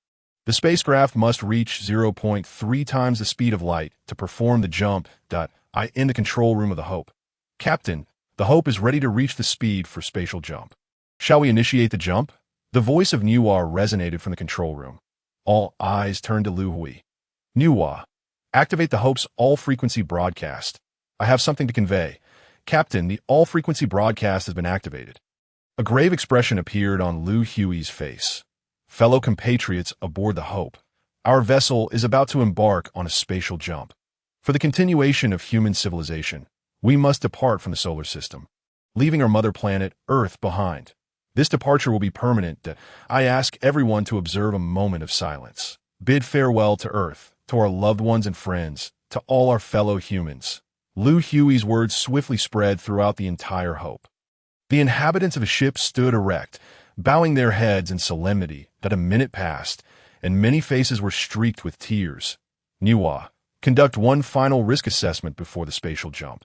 The spacecraft must reach 0.3 times the speed of light to perform the jump. In the control room of the Hope. Captain, the Hope is ready to reach the speed for spatial jump. Shall we initiate the jump? The voice of Nuwa resonated from the control room. All eyes turned to Liu Hui. Nuwa, activate the Hope's all-frequency broadcast. I have something to convey. Captain, the all-frequency broadcast has been activated. A grave expression appeared on Liu Hui's face. Fellow compatriots aboard the Hope, our vessel is about to embark on a spatial jump. For the continuation of human civilization, we must depart from the solar system, leaving our mother planet, Earth, behind. This departure will be permanent. I ask everyone to observe a moment of silence. Bid farewell to Earth, to our loved ones and friends, to all our fellow humans. Liu Hui's words swiftly spread throughout the entire Hope. The inhabitants of the ship stood erect, bowing their heads in solemnity. That a minute passed, and many faces were streaked with tears. Nuwa, conduct one final risk assessment before the spatial jump.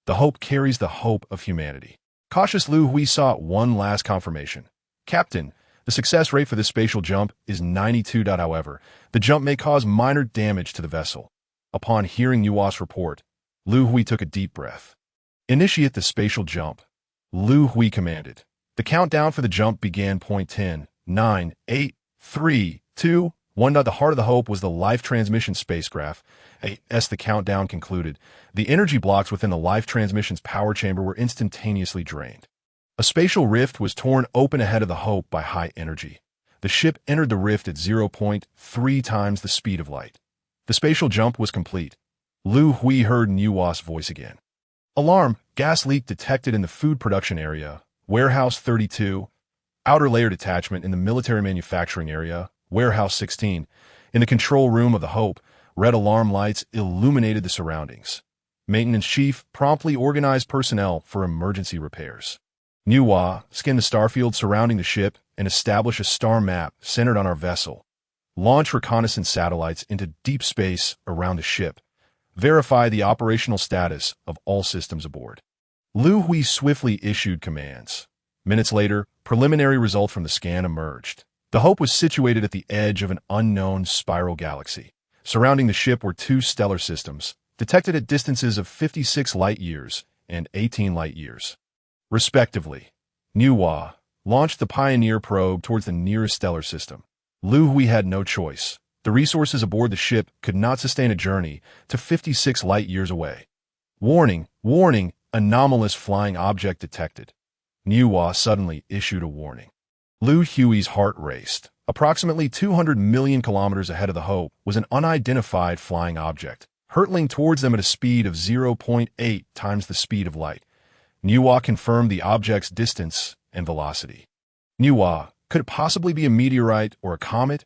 The Hope carries the hope of humanity. Cautious Liu Hui sought one last confirmation. Captain, the success rate for this spatial jump is 92. However, the jump may cause minor damage to the vessel. Upon hearing Nuwa's report, Liu Hui took a deep breath. Initiate the spatial jump. Liu Hui commanded. The countdown for the jump began. 10, 9, 8, 3, 2, 1. The heart of the Hope was the life transmission spacecraft. As the countdown concluded, the energy blocks within the life transmission's power chamber were instantaneously drained. A spatial rift was torn open ahead of the Hope by high energy. The ship entered the rift at 0.3 times the speed of light. The spatial jump was complete. Liu Hui heard Nuwa's voice again. Alarm, gas leak detected in the food production area, warehouse 32, outer layer detachment in the military manufacturing area, warehouse 16. In the control room of the Hope, red alarm lights illuminated the surroundings. Maintenance chief promptly organized personnel for emergency repairs. Nuwa scanned the starfield surrounding the ship and established a star map centered on our vessel. Launch reconnaissance satellites into deep space around the ship. Verify the operational status of all systems aboard. Liu Hui swiftly issued commands. Minutes later, preliminary results from the scan emerged. The Hope was situated at the edge of an unknown spiral galaxy. Surrounding the ship were 2 stellar systems, detected at distances of 56 light-years and 18 light-years, respectively. Nuwa, launched the Pioneer probe towards the nearest stellar system. Liu Hui had no choice. The resources aboard the ship could not sustain a journey to 56 light-years away. Warning, warning, anomalous flying object detected. Niuhua suddenly issued a warning. Liu Hui's heart raced. Approximately 200 million kilometers ahead of the Hope was an unidentified flying object, hurtling towards them at a speed of 0.8 times the speed of light. Niuhua confirmed the object's distance and velocity. Niuhua, could it possibly be a meteorite or a comet?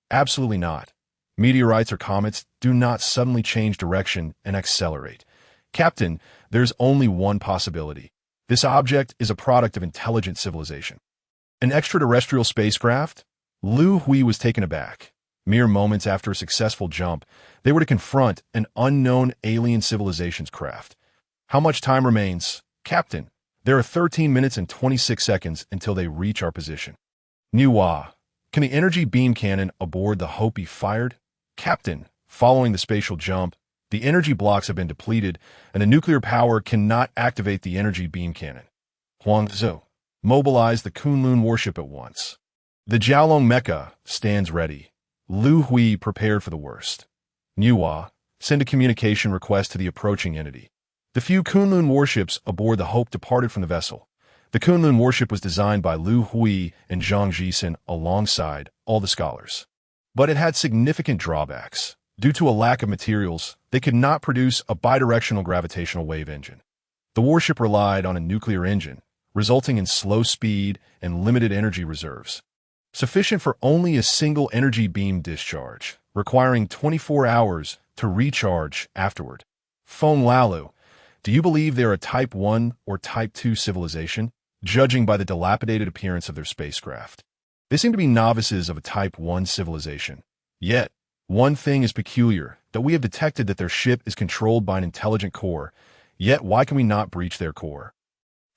Absolutely not. Meteorites or comets do not suddenly change direction and accelerate. Captain, there's only one possibility. This object is a product of intelligent civilization. An extraterrestrial spacecraft? Liu Hui was taken aback. Mere moments after a successful jump, they were to confront an unknown alien civilization's craft. How much time remains? Captain, there are 13 minutes and 26 seconds until they reach our position. Niuhua, can the energy beam cannon aboard the Hope be fired? Captain, following the spatial jump, the energy blocks have been depleted, and the nuclear power cannot activate the energy beam cannon. Huangzhou, mobilize the Kunlun warship at once. The Jiaolong mecha stands ready. Liu Hui prepared for the worst. Niuhua, send a communication request to the approaching entity. The few Kunlun warships aboard the Hope departed from the vessel. The Kunlun warship was designed by Liu Hui and Zhang Jisen alongside all the scholars. But it had significant drawbacks. Due to a lack of materials, they could not produce a bidirectional gravitational wave engine. The warship relied on a nuclear engine, resulting in slow speed and limited energy reserves, sufficient for only a single energy beam discharge, requiring 24 hours to recharge afterward. Feng Lalu, do you believe they're a Type 1 or Type 2 civilization, judging by the dilapidated appearance of their spacecraft? They seem to be novices of a Type 1 civilization. Yet, one thing is peculiar, that we have detected that their ship is controlled by an intelligent core. Yet why can we not breach their core?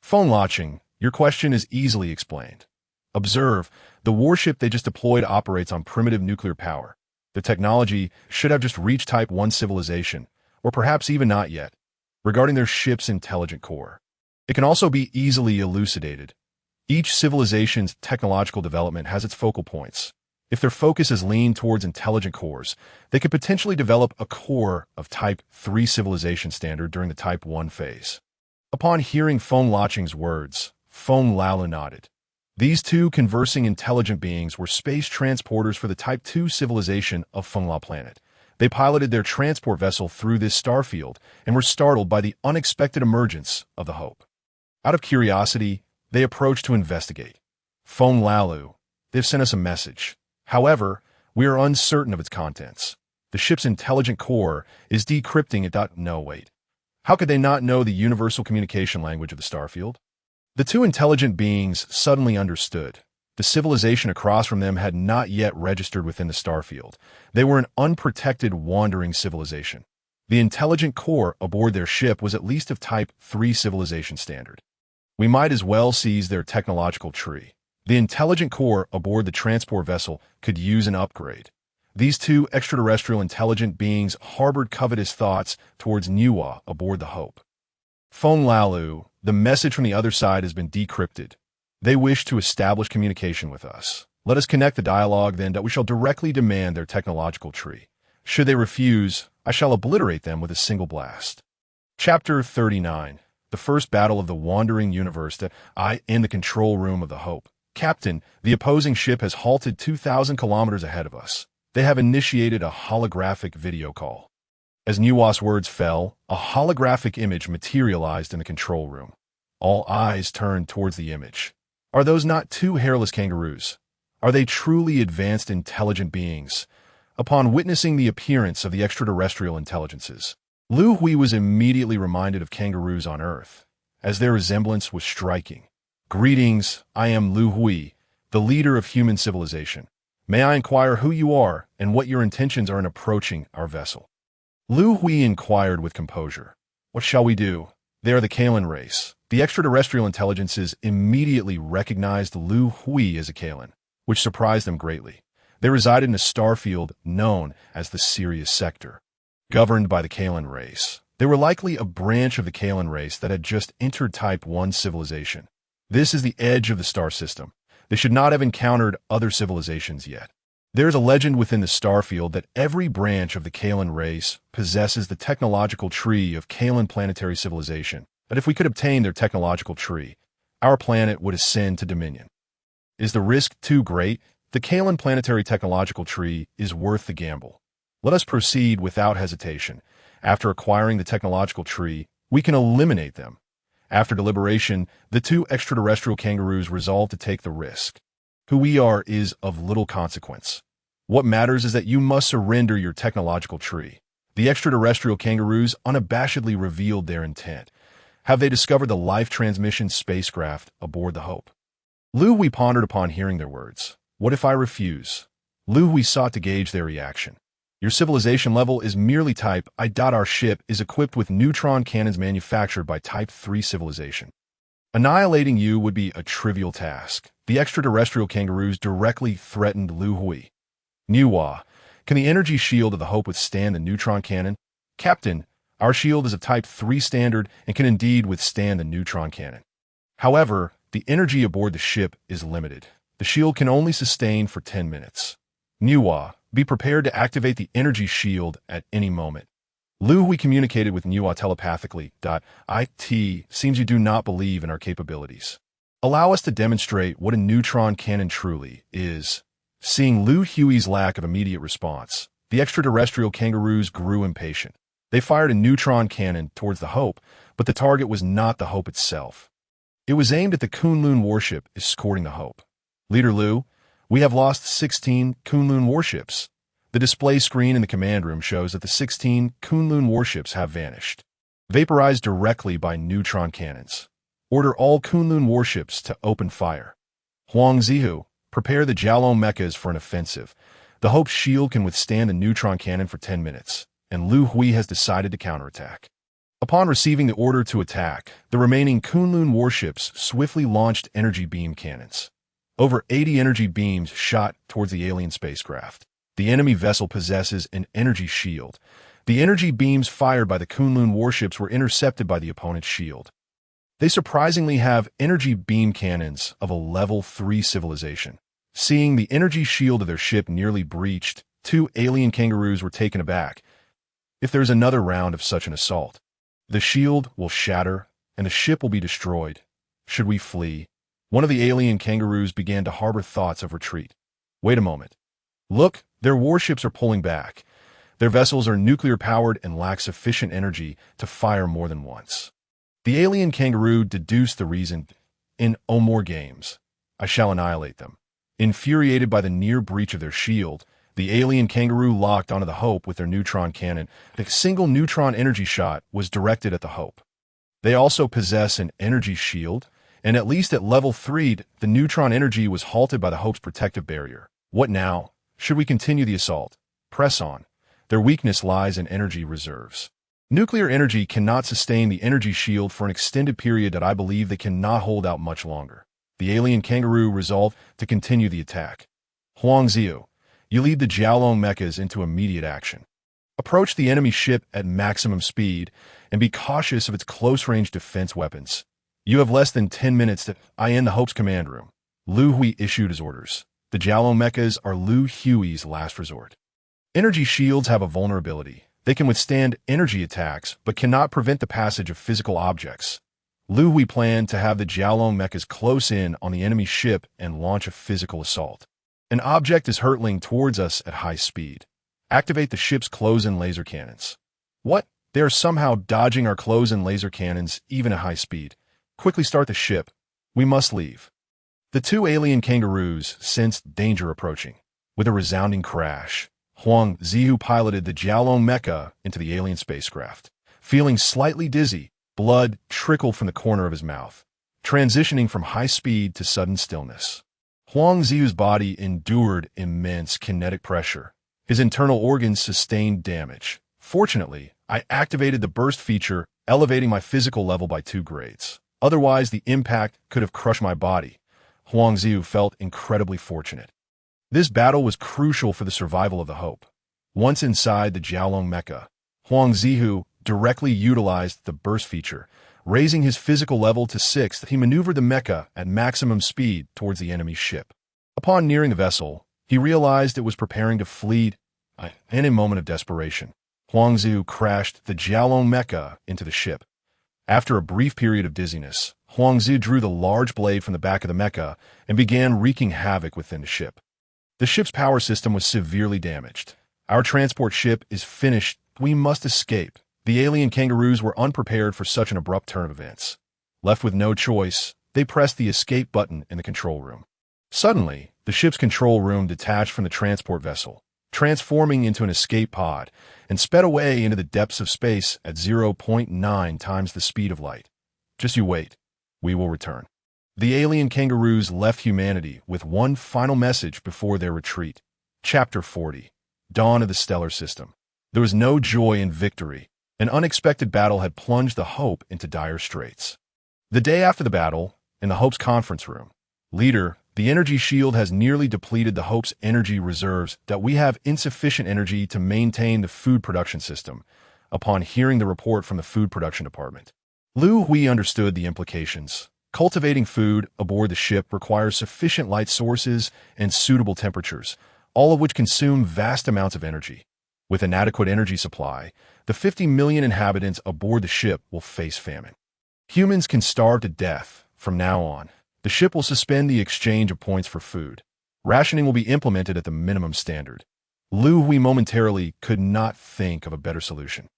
Phone launching, your question is easily explained. Observe, the warship they just deployed operates on primitive nuclear power. The technology should have just reached Type 1 civilization, or perhaps even not yet. Regarding their ship's intelligent core, it can also be easily elucidated. Each civilization's technological development has its focal points. If their focus is leaned towards intelligent cores, they could potentially develop a core of Type 3 civilization standard during the Type 1 phase. Upon hearing Feng Laching's words, Feng Lalu nodded. These two conversing intelligent beings were space transporters for the Type 2 civilization of Feng La planet. They piloted their transport vessel through this star field and were startled by the unexpected emergence of the Hope. Out of curiosity, they approached to investigate. Feng Lalu, they've sent us a message. However, we are uncertain of its contents. The ship's intelligent core is decrypting it. No, wait. How could they not know the universal communication language of the starfield? The two intelligent beings suddenly understood. The civilization across from them had not yet registered within the starfield. They were an unprotected, wandering civilization. The intelligent core aboard their ship was at least of Type 3 civilization standard. We might as well seize their technological tree. The intelligent core aboard the transport vessel could use an upgrade. These two extraterrestrial intelligent beings harbored covetous thoughts towards Niuhua aboard the Hope. Feng Lalu, the message from the other side has been decrypted. They wish to establish communication with us. Let us connect the dialogue then that we shall directly demand their technological tree. Should they refuse, I shall obliterate them with a single blast. Chapter 39. The First Battle of the Wandering Universe. In the control room of the Hope. Captain, the opposing ship has halted 2,000 kilometers ahead of us. They have initiated a holographic video call. As Niuhua's words fell, a holographic image materialized in the control room. All eyes turned towards the image. Are those not two hairless kangaroos? Are they truly advanced intelligent beings? Upon witnessing the appearance of the extraterrestrial intelligences, Liu Hui was immediately reminded of kangaroos on Earth, as their resemblance was striking. Greetings, I am Liu Hui, the leader of human civilization. May I inquire who you are and what your intentions are in approaching our vessel? Liu Hui inquired with composure. What shall we do? They are the Kalan race. The extraterrestrial intelligences immediately recognized Liu Hui as a Kalan, which surprised them greatly. They resided in a star field known as the Sirius Sector, governed by the Kalan race. They were likely a branch of the Kalan race that had just entered Type 1 civilization. This is the edge of the star system. They should not have encountered other civilizations yet. There is a legend within the starfield that every branch of the Kalan race possesses the technological tree of Kalan planetary civilization, that if we could obtain their technological tree, our planet would ascend to dominion. Is the risk too great? The Kalan planetary technological tree is worth the gamble. Let us proceed without hesitation. After acquiring the technological tree, we can eliminate them. After deliberation, the two extraterrestrial kangaroos resolve to take the risk. Who we are is of little consequence. What matters is that you must surrender your technological tree. The extraterrestrial kangaroos unabashedly revealed their intent. Have they discovered the life transmission spacecraft aboard the Hope? Liu Hui pondered upon hearing their words. What if I refuse? Liu Hui sought to gauge their reaction. Your civilization level is merely type I. Our ship is equipped with neutron cannons manufactured by Type 3 civilization. Annihilating you would be a trivial task. The extraterrestrial kangaroos directly threatened Liu Hui. Niwa, can the energy shield of the Hope withstand the neutron cannon? Captain, our shield is of Type 3 standard and can indeed withstand the neutron cannon. However, the energy aboard the ship is limited. The shield can only sustain for 10 minutes. Niwa, be prepared to activate the energy shield at any moment. Liu Hui communicated with Niwa telepathically. It seems you do not believe in our capabilities. Allow us to demonstrate what a neutron cannon truly is. Seeing Liu Hui's lack of immediate response, the extraterrestrial kangaroos grew impatient. They fired a neutron cannon towards the Hope, but the target was not the Hope itself. It was aimed at the Kunlun warship escorting the Hope. Leader Liu, we have lost 16 Kunlun warships. The display screen in the command room shows that the 16 Kunlun warships have vanished, vaporized directly by neutron cannons. Order all Kunlun warships to open fire. Huang Zihu, prepare the Jialong mechas for an offensive. The Hope's shield can withstand the neutron cannon for 10 minutes, and Liu Hui has decided to counterattack. Upon receiving the order to attack, the remaining Kunlun warships swiftly launched energy beam cannons. Over 80 energy beams shot towards the alien spacecraft. The enemy vessel possesses an energy shield. The energy beams fired by the Kunlun warships were intercepted by the opponent's shield. They surprisingly have energy beam cannons of a level 3 civilization. Seeing the energy shield of their ship nearly breached, two alien kangaroos were taken aback. If there's another round of such an assault, the shield will shatter and the ship will be destroyed. Should we flee? One of the alien kangaroos began to harbor thoughts of retreat. Wait a moment. Look, their warships are pulling back. Their vessels are nuclear-powered and lack sufficient energy to fire more than once. The alien kangaroo deduced the reason. In "Oh, more games. I shall annihilate them." Infuriated by the near breach of their shield, the alien kangaroo locked onto the Hope with their neutron cannon. The single neutron energy shot was directed at the Hope. They also possess an energy shield, and at least at level 3, the neutron energy was halted by the Hope's protective barrier. What now? Should we continue the assault? Press on. Their weakness lies in energy reserves. Nuclear energy cannot sustain the energy shield for an extended period that I believe they cannot hold out much longer. The alien kangaroo resolved to continue the attack. Huang Ziyu, you lead the Jialong mechas into immediate action. Approach the enemy ship at maximum speed and be cautious of its close-range defense weapons. You have less than 10 minutes to end the Hope's command room. Liu Hui issued his orders. The Jialong mechas are Liu Hui's last resort. Energy shields have a vulnerability. They can withstand energy attacks, but cannot prevent the passage of physical objects. Liu Hui planned to have the Jialong mechas close in on the enemy ship and launch a physical assault. An object is hurtling towards us at high speed. Activate the ship's close-in laser cannons. What? They are somehow dodging our close-in laser cannons, even at high speed. Quickly start the ship. We must leave. The two alien kangaroos sensed danger approaching. With a resounding crash, Huang Ziyu piloted the Jialong mecha into the alien spacecraft. Feeling slightly dizzy, blood trickled from the corner of his mouth, transitioning from high speed to sudden stillness. Huang Ziyu's body endured immense kinetic pressure. His internal organs sustained damage. Fortunately, I activated the burst feature, elevating my physical level by 2 grades. Otherwise, the impact could have crushed my body. Huang Ziyu felt incredibly fortunate. This battle was crucial for the survival of the Hope. Once inside the Jialong mecha, Huang Ziyu directly utilized the burst feature, Raising his physical level to 6th, he maneuvered the mecha at maximum speed towards the enemy's ship. Upon nearing the vessel, he realized it was preparing to flee. In a moment of desperation, Huangzi crashed the Jiaolong mecha into the ship. After a brief period of dizziness, Huangzi drew the large blade from the back of the mecha and began wreaking havoc within the ship. The ship's power system was severely damaged. Our transport ship is finished. We must escape. The alien kangaroos were unprepared for such an abrupt turn of events. Left with no choice, they pressed the escape button in the control room. Suddenly, the ship's control room detached from the transport vessel, transforming into an escape pod, and sped away into the depths of space at 0.9 times the speed of light. Just you wait. We will return. The alien kangaroos left humanity with one final message before their retreat. Chapter 40. Dawn of the Stellar System. There was no joy in victory. An unexpected battle had plunged the Hope into dire straits. The day after the battle, in the Hope's conference room, Leader, the energy shield has nearly depleted the Hope's energy reserves that we have insufficient energy to maintain the food production system. Upon hearing the report from the food production department, Liu Hui understood the implications. Cultivating food aboard the ship requires sufficient light sources and suitable temperatures, all of which consume vast amounts of energy. With an adequate energy supply, the 50 million inhabitants aboard the ship will face famine. Humans can starve to death. From now on, the ship will suspend the exchange of points for food. Rationing will be implemented at the minimum standard. Liu Hui momentarily could not think of a better solution.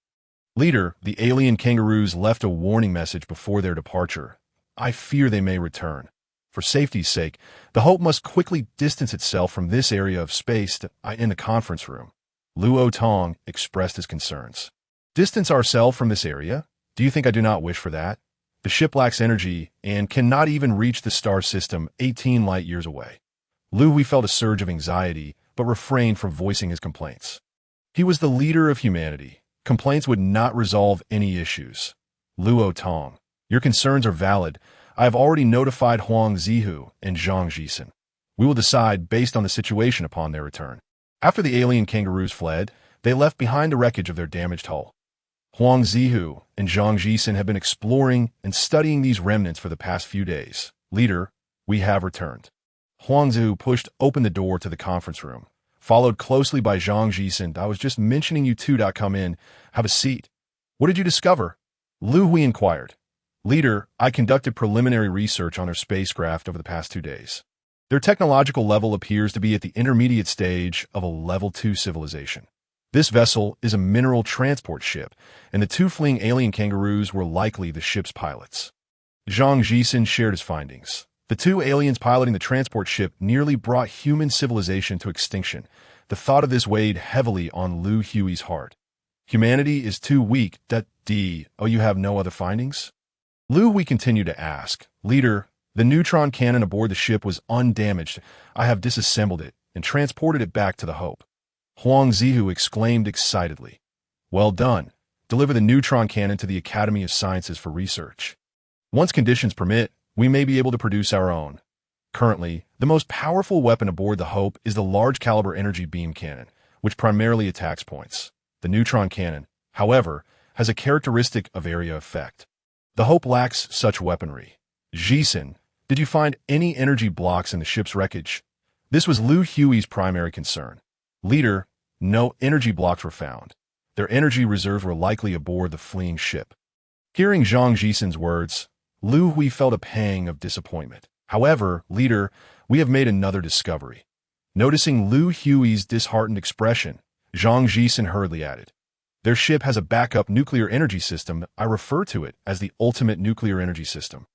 Leader, the alien kangaroos left a warning message before their departure. I fear they may return. For safety's sake, the Hope must quickly distance itself from this area of space in the conference room. Luo Tong expressed his concerns. Distance ourselves from this area? Do you think I do not wish for that? The ship lacks energy and cannot even reach the star system 18 light years away. Liu Hui felt a surge of anxiety, but refrained from voicing his complaints. He was the leader of humanity. Complaints would not resolve any issues. Luo Tong, your concerns are valid. I have already notified Huang Zihu and Zhang Jisen. We will decide based on the situation upon their return. After the alien kangaroos fled, they left behind the wreckage of their damaged hull. Huang Zihu and Zhang Jisen have been exploring and studying these remnants for the past few days. Leader, we have returned. Huang Zihu pushed open the door to the conference room, followed closely by Zhang Jisen. I was just mentioning you two. Come in. Have a seat. What did you discover? Liu Hui inquired. Leader, I conducted preliminary research on their spacecraft over the past 2 days. Their technological level appears to be at the intermediate stage of a level 2 civilization. This vessel is a mineral transport ship, and the 2 fleeing alien kangaroos were likely the ship's pilots. Zhang Jisen shared his findings. The 2 aliens piloting the transport ship nearly brought human civilization to extinction. The thought of this weighed heavily on Liu Hui's heart. Humanity is too weak. You have no other findings? Liu Hui continued to ask. Leader, the neutron cannon aboard the ship was undamaged. I have disassembled it and transported it back to the Hope. Huang Zihu exclaimed excitedly. Well done. Deliver the neutron cannon to the Academy of Sciences for research. Once conditions permit, we may be able to produce our own. Currently, the most powerful weapon aboard the Hope is the large-caliber energy beam cannon, which primarily attacks points. The neutron cannon, however, has a characteristic of area effect. The Hope lacks such weaponry. Jisen, did you find any energy blocks in the ship's wreckage? This was Liu Hui's primary concern. Leader, no energy blocks were found. Their energy reserves were likely aboard the fleeing ship. Hearing Zhang Jisen's words, Liu Hui felt a pang of disappointment. However, Leader, we have made another discovery. Noticing Liu Hui's disheartened expression, Zhang Jisen hurriedly added, their ship has a backup nuclear energy system. I refer to it as the ultimate nuclear energy system.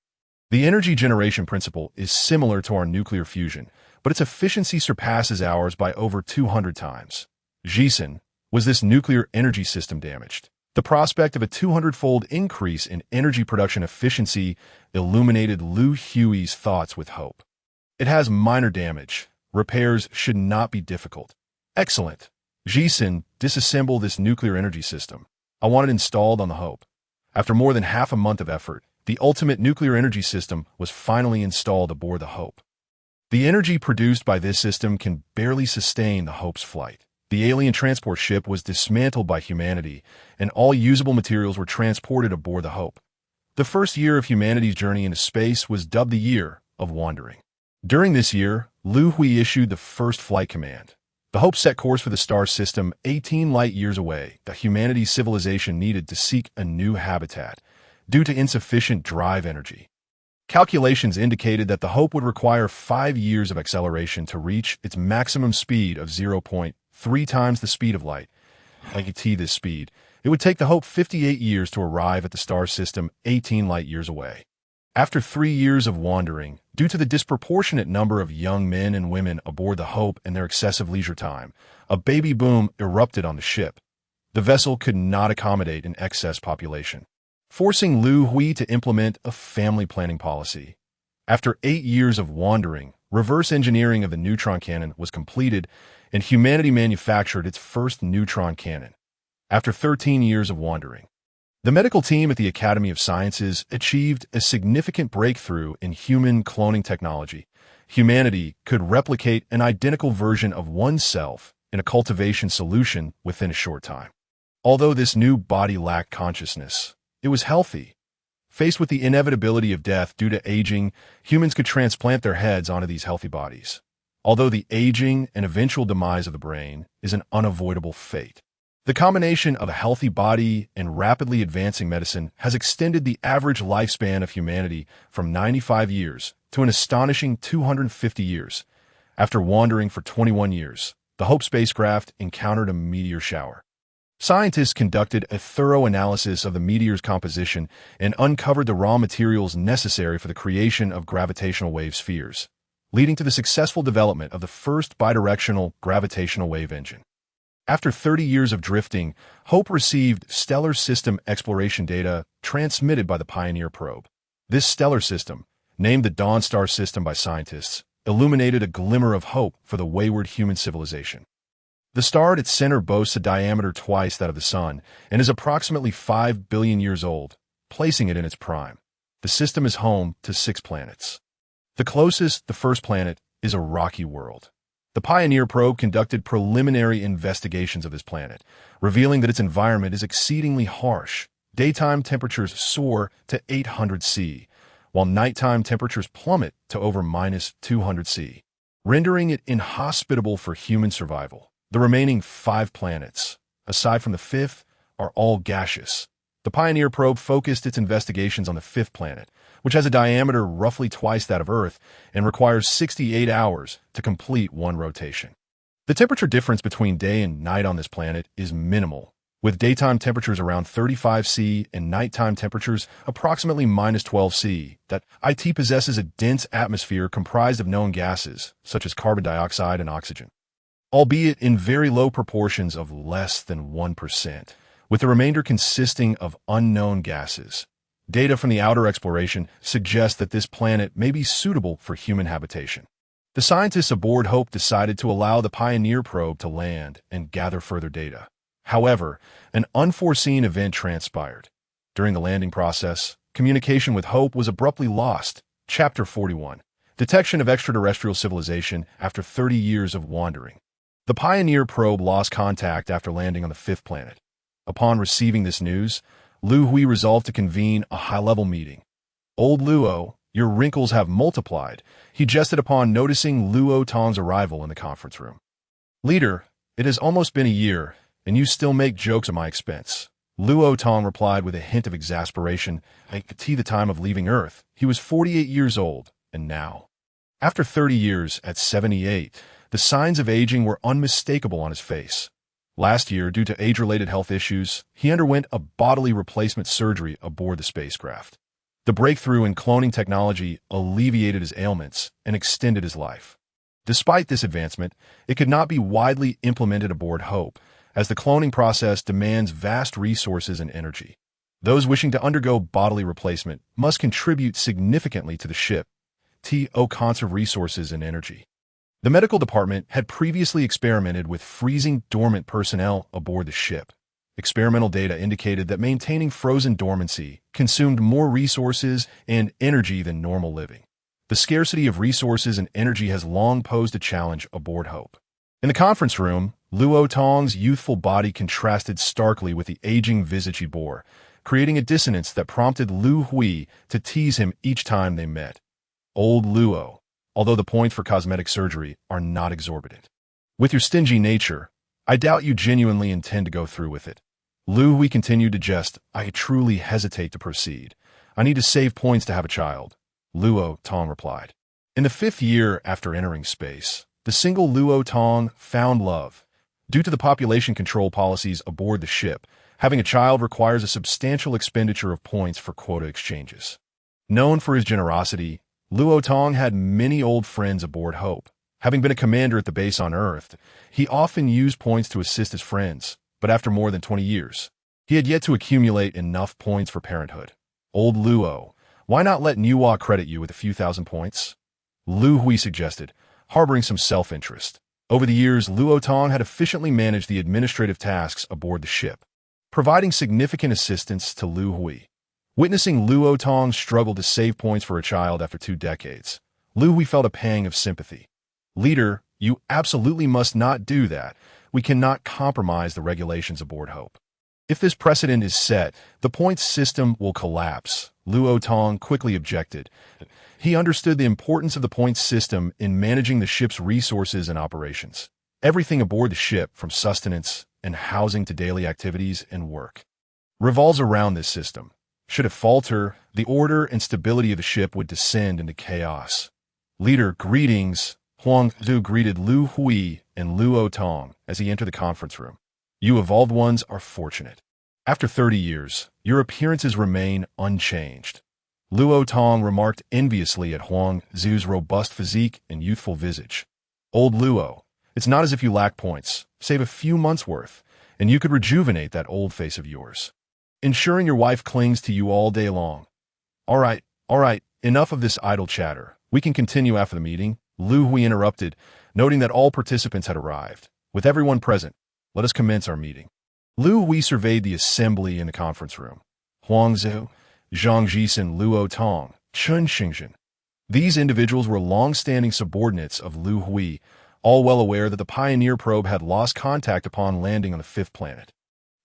The energy generation principle is similar to our nuclear fusion, but its efficiency surpasses ours by over 200 times. Jisen, was this nuclear energy system damaged? The prospect of a 200-fold increase in energy production efficiency illuminated Liu Hui's thoughts with hope. It has minor damage. Repairs should not be difficult. Excellent. Jisen, disassemble this nuclear energy system. I want it installed on the Hope. After more than half a month of effort, the ultimate nuclear energy system was finally installed aboard the Hope. The energy produced by this system can barely sustain the Hope's flight. The alien transport ship was dismantled by humanity, and all usable materials were transported aboard the Hope. The first year of humanity's journey into space was dubbed the Year of Wandering. During this year, Liu Hui issued the first flight command. The Hope set course for the star system 18 light-years away that humanity's civilization needed to seek a new habitat due to insufficient drive energy. Calculations indicated that the Hope would require 5 years of acceleration to reach its maximum speed of 0.3 times the speed of light. This speed, it would take the Hope 58 years to arrive at the star system 18 light-years away. After 3 years of wandering, due to the disproportionate number of young men and women aboard the Hope and their excessive leisure time, a baby boom erupted on the ship. The vessel could not accommodate an excess population, forcing Liu Hui to implement a family planning policy. After 8 years of wandering, reverse engineering of the neutron cannon was completed, and humanity manufactured its first neutron cannon. After 13 years of wandering, the medical team at the Academy of Sciences achieved a significant breakthrough in human cloning technology. Humanity could replicate an identical version of oneself in a cultivation solution within a short time. Although this new body lacked consciousness, it was healthy. Faced with the inevitability of death due to aging, humans could transplant their heads onto these healthy bodies. Although the aging and eventual demise of the brain is an unavoidable fate, the combination of a healthy body and rapidly advancing medicine has extended the average lifespan of humanity from 95 years to an astonishing 250 years. After wandering for 21 years, the Hope spacecraft encountered a meteor shower. Scientists conducted a thorough analysis of the meteor's composition and uncovered the raw materials necessary for the creation of gravitational wave spheres, leading to the successful development of the first bidirectional gravitational wave engine. After 30 years of drifting, Hope received stellar system exploration data transmitted by the Pioneer probe. This stellar system, named the Dawn Star System by scientists, illuminated a glimmer of hope for the wayward human civilization. The star at its center boasts a diameter twice that of the Sun and is approximately 5 billion years old, placing it in its prime. The system is home to 6 planets. The closest, the first planet, is a rocky world. The Pioneer probe conducted preliminary investigations of this planet, revealing that its environment is exceedingly harsh. Daytime temperatures soar to 800 C, while nighttime temperatures plummet to over -200 C, rendering it inhospitable for human survival. The remaining 5 planets, aside from the 5th, are all gaseous. The Pioneer probe focused its investigations on the 5th planet, which has a diameter roughly twice that of Earth and requires 68 hours to complete one rotation. The temperature difference between day and night on this planet is minimal, with daytime temperatures around 35 C and nighttime temperatures approximately -12 C. That it possesses a dense atmosphere comprised of known gases, such as carbon dioxide and oxygen, albeit in very low proportions of less than 1%, with the remainder consisting of unknown gases. Data from the outer exploration suggests that this planet may be suitable for human habitation. The scientists aboard Hope decided to allow the Pioneer probe to land and gather further data. However, an unforeseen event transpired. During the landing process, communication with Hope was abruptly lost. Chapter 41. Detection of extraterrestrial civilization after 30 years of wandering. The Pioneer probe lost contact after landing on the 5th planet. Upon receiving this news, Liu Hui resolved to convene a high-level meeting. "Old Luo, your wrinkles have multiplied," he jested upon noticing Luo Tong's arrival in the conference room. "Leader, it has almost been a year, and you still make jokes at my expense." Luo Tong replied with a hint of exasperation. At the time of leaving Earth, he was 48 years old, and now, after 30 years, at 78, the signs of aging were unmistakable on his face. Last year, due to age-related health issues, he underwent a bodily replacement surgery aboard the spacecraft. The breakthrough in cloning technology alleviated his ailments and extended his life. Despite this advancement, it could not be widely implemented aboard Hope, as the cloning process demands vast resources and energy. Those wishing to undergo bodily replacement must contribute significantly to the ship to conserve resources and energy. The medical department had previously experimented with freezing dormant personnel aboard the ship. Experimental data indicated that maintaining frozen dormancy consumed more resources and energy than normal living. The scarcity of resources and energy has long posed a challenge aboard Hope. In the conference room, Luo Tong's youthful body contrasted starkly with the aging visage he bore. creating a dissonance that prompted Liu Hui to tease him each time they met. Old Luo, although the points for cosmetic surgery are not exorbitant. With your stingy nature, I doubt you genuinely intend to go through with it. Liu Hui continued to jest. I truly hesitate to proceed. I need to save points to have a child. Luo Tong replied. In the 5th year after entering space, the single Luo Tong found love. Due to the population control policies aboard the ship, having a child requires a substantial expenditure of points for quota exchanges. Known for his generosity, Luo Tong had many old friends aboard Hope. Having been a commander at the base on Earth, he often used points to assist his friends, but after more than 20 years, he had yet to accumulate enough points for parenthood. Old Luo, why not let Nuwa credit you with a few thousand points? Liu Hui suggested, harboring some self-interest. Over the years, Luo Tong had efficiently managed the administrative tasks aboard the ship, providing significant assistance to Liu Hui. Witnessing Luo Tong struggle to save points for a child after 2 decades, Liu Hui felt a pang of sympathy. Leader, you absolutely must not do that. We cannot compromise the regulations aboard Hope. If this precedent is set, the points system will collapse, Luo Tong quickly objected. He understood the importance of the points system in managing the ship's resources and operations. Everything aboard the ship, from sustenance and housing to daily activities and work, revolves around this system. Should it falter, the order and stability of the ship would descend into chaos. Leader, greetings. Huang Zhu greeted Liu Hui and Luo Tong as he entered the conference room. You evolved ones are fortunate. After 30 years, your appearances remain unchanged. Luo Tong remarked enviously at Huang Zhu's robust physique and youthful visage. Old Luo, it's not as if you lack points. Save a few months' worth, and you could rejuvenate that old face of yours, ensuring your wife clings to you all day long. All right, enough of this idle chatter. We can continue after the meeting. Liu Hui interrupted, noting that all participants had arrived. With everyone present, let us commence our meeting. Liu Hui surveyed the assembly in the conference room. Huang Zhu, Zhang Jisen, Luo Tong, Chun Xingzhen. These individuals were long-standing subordinates of Liu Hui, all well aware that the Pioneer probe had lost contact upon landing on the 5th planet.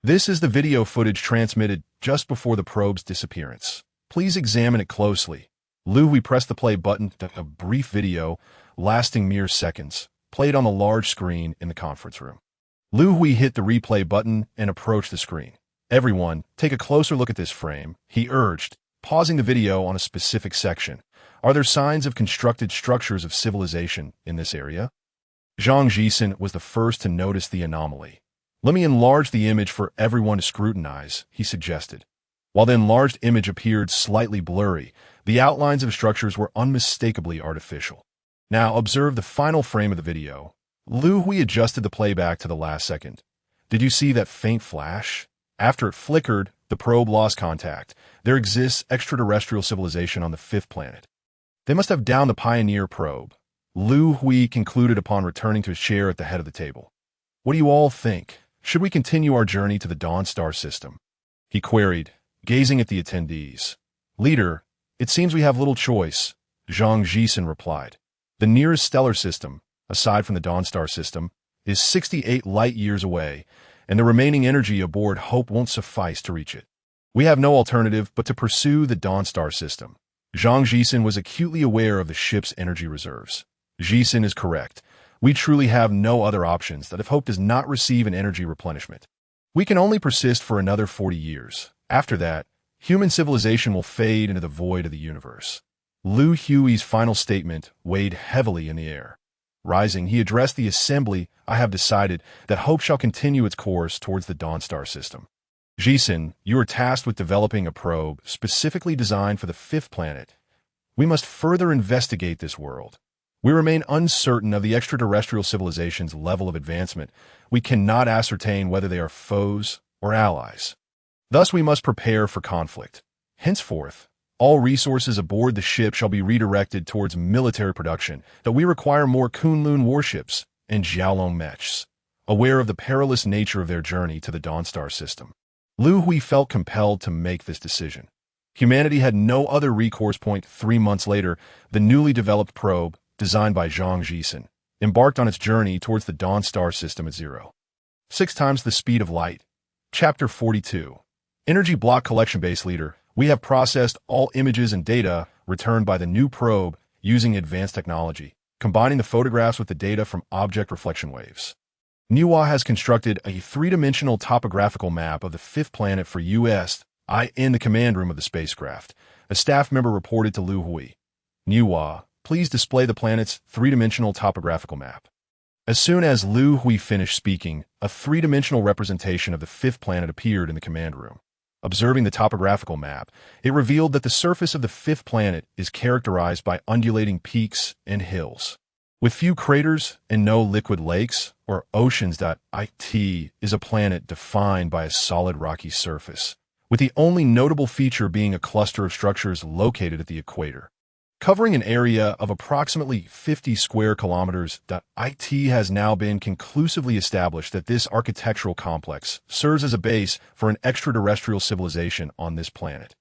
This is the video footage transmitted just before the probe's disappearance. Please examine it closely. Liu Hui pressed the play button. A brief video, lasting mere seconds, played on the large screen in the conference room. Liu Hui hit the replay button and approached the screen. Everyone, take a closer look at this frame, he urged, pausing the video on a specific section. Are there signs of constructed structures of civilization in this area? Zhang Jisen was the first to notice the anomaly. Let me enlarge the image for everyone to scrutinize, he suggested. While the enlarged image appeared slightly blurry, the outlines of structures were unmistakably artificial. Now observe the final frame of the video. Liu Hui adjusted the playback to the last second. Did you see that faint flash? After it flickered, the probe lost contact. There exists extraterrestrial civilization on the 5th planet. They must have downed the Pioneer probe, Liu Hui concluded upon returning to his chair at the head of the table. What do you all think? Should we continue our journey to the Dawn Star system? He queried, gazing at the attendees. Leader, it seems we have little choice, Zhang Jisen replied. The nearest stellar system, aside from the Dawn Star system, is 68 light-years away, and the remaining energy aboard Hope won't suffice to reach it. We have no alternative but to pursue the Dawn Star system. Zhang Jisen was acutely aware of the ship's energy reserves. Jisen is correct. We truly have no other options that if Hope does not receive an energy replenishment. We can only persist for another 40 years. After that, human civilization will fade into the void of the universe. Liu Hui's final statement weighed heavily in the air. Rising, he addressed the assembly. I have decided that Hope shall continue its course towards the Dawn Star system. Jisen, you are tasked with developing a probe specifically designed for the 5th planet. We must further investigate this world. We remain uncertain of the extraterrestrial civilization's level of advancement. We cannot ascertain whether they are foes or allies. Thus, we must prepare for conflict. Henceforth, all resources aboard the ship shall be redirected towards military production, that we require more Kunlun warships and Jiaolong mechs. Aware of the perilous nature of their journey to the Dawn Star system, Liu Hui felt compelled to make this decision. Humanity had no other recourse. 3 months later, the newly developed probe, designed by Zhang Jisen, embarked on its journey towards the Dawn Star system at 6 times the speed of light. Chapter 42. Energy block collection base leader, we have processed all images and data returned by the new probe using advanced technology, combining the photographs with the data from object reflection waves. Liu Hui has constructed a three-dimensional topographical map of the fifth planet for US in the command room of the spacecraft. A staff member reported to Liu Hui. Liu Hui, please display the planet's three-dimensional topographical map. As soon as Liu Hui finished speaking, a three-dimensional representation of the fifth planet appeared in the command room. Observing the topographical map, it revealed that the surface of the fifth planet is characterized by undulating peaks and hills. With few craters and no liquid lakes or oceans. It is a planet defined by a solid rocky surface, with the only notable feature being a cluster of structures located at the equator. Covering an area of approximately 50 square kilometers, it has now been conclusively established that this architectural complex serves as a base for an extraterrestrial civilization on this planet.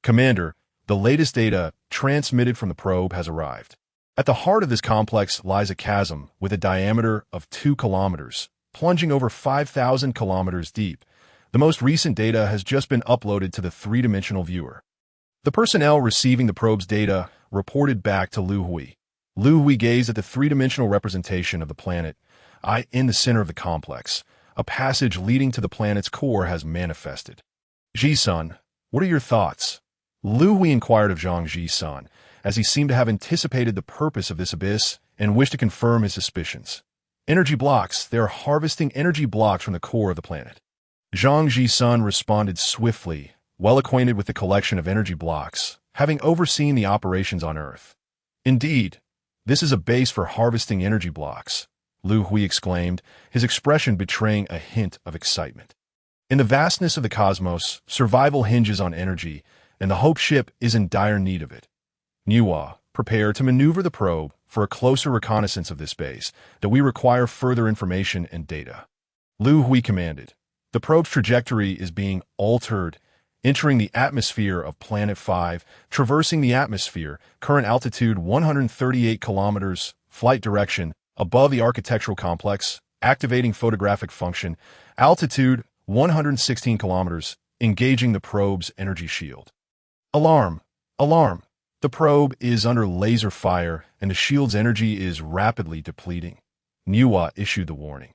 Commander, the latest data transmitted from the probe has arrived. At the heart of this complex lies a chasm with a diameter of 2 kilometers, plunging over 5,000 kilometers deep. The most recent data has just been uploaded to the three-dimensional viewer. The personnel receiving the probe's data reported back to Liu Hui. Liu Hui gazed at the three-dimensional representation of the planet in the center of the complex. A passage leading to the planet's core has manifested. Ji-san, what are your thoughts? Liu Hui inquired of Zhang Ji-san, as he seemed to have anticipated the purpose of this abyss and wished to confirm his suspicions. Energy blocks. They are harvesting energy blocks from the core of the planet. Zhang Ji-san responded swiftly, well acquainted with the collection of energy blocks, having overseen the operations on Earth. Indeed, this is a base for harvesting energy blocks, Liu Hui exclaimed, his expression betraying a hint of excitement. In the vastness of the cosmos, survival hinges on energy, and the Hope ship is in dire need of it. Liu Hui, prepare to maneuver the probe for a closer reconnaissance of this base, that we require further information and data. Liu Hui commanded. The probe's trajectory is being altered, entering the atmosphere of Planet 5, traversing the atmosphere, current altitude 138 kilometers, flight direction, above the architectural complex, activating photographic function, altitude 116 kilometers, engaging the probe's energy shield. Alarm! Alarm! The probe is under laser fire, and the shield's energy is rapidly depleting. Liu Hui issued the warning.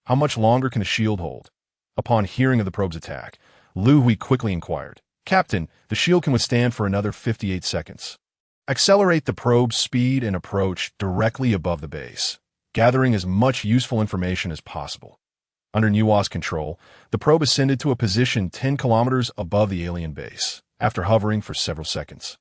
How much longer can the shield hold? Upon hearing of the probe's attack, Liu Hui quickly inquired, Captain, the shield can withstand for another 58 seconds. Accelerate the probe's speed and approach directly above the base, gathering as much useful information as possible. Under Liu Hui's control, the probe ascended to a position 10 kilometers above the alien base, after hovering for several seconds.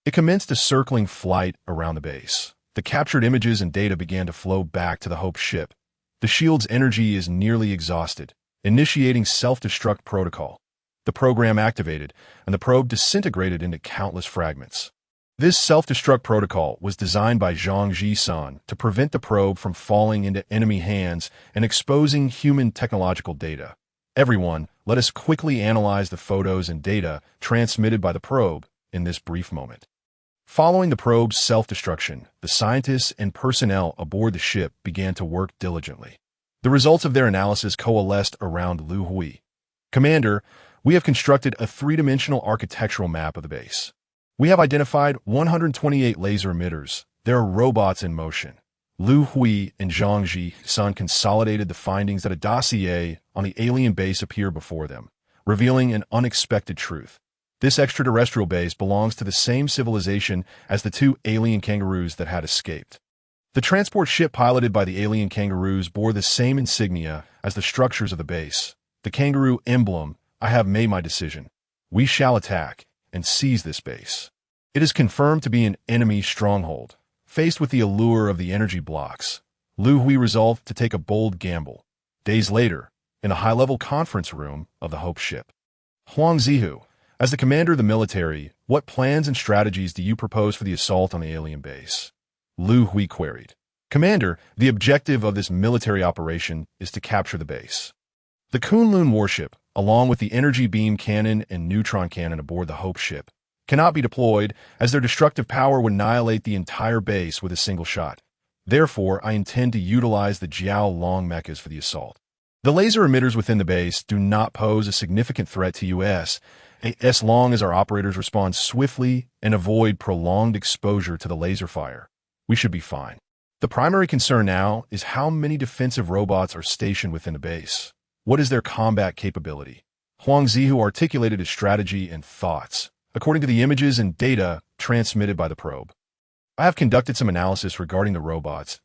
It commenced a circling flight around the base. The captured images and data began to flow back to the Hope ship. The shield's energy is nearly exhausted, initiating self-destruct protocol. The program activated, and the probe disintegrated into countless fragments. This self-destruct protocol was designed by Zhang Ji-san to prevent the probe from falling into enemy hands and exposing human technological data. Everyone, let us quickly analyze the photos and data transmitted by the probe in this brief moment. Following the probe's self-destruction, the scientists and personnel aboard the ship began to work diligently. The results of their analysis coalesced around Liu Hui. Commander, we have constructed a three-dimensional architectural map of the base. We have identified 128 laser emitters. There are robots in motion. Liu Hui and Zhang Ji-san consolidated the findings that a dossier on the alien base appeared before them, revealing an unexpected truth. This extraterrestrial base belongs to the same civilization as the two alien kangaroos that had escaped. The transport ship piloted by the alien kangaroos bore the same insignia as the structures of the base. The kangaroo emblem. I have made my decision. We shall attack and seize this base. It is confirmed to be an enemy stronghold. Faced with the allure of the energy blocks, Liu Hui resolved to take a bold gamble. Days later, in the high-level conference room of the Hope ship. Huang Zihu, as the commander of the military, what plans and strategies do you propose for the assault on the alien base? Liu Hui queried. Commander, the objective of this military operation is to capture the base. The Kunlun warship, along with the energy beam cannon and neutron cannon aboard the Hope ship, cannot be deployed as their destructive power would annihilate the entire base with a single shot. Therefore, I intend to utilize the Jiao Long mechas for the assault. The laser emitters within the base do not pose a significant threat to us, as long as our operators respond swiftly and avoid prolonged exposure to the laser fire. We should be fine. The primary concern now is how many defensive robots are stationed within the base. What is their combat capability? Huang Zihu articulated his strategy and thoughts, according to the images and data transmitted by the probe. I have conducted some analysis regarding the robots.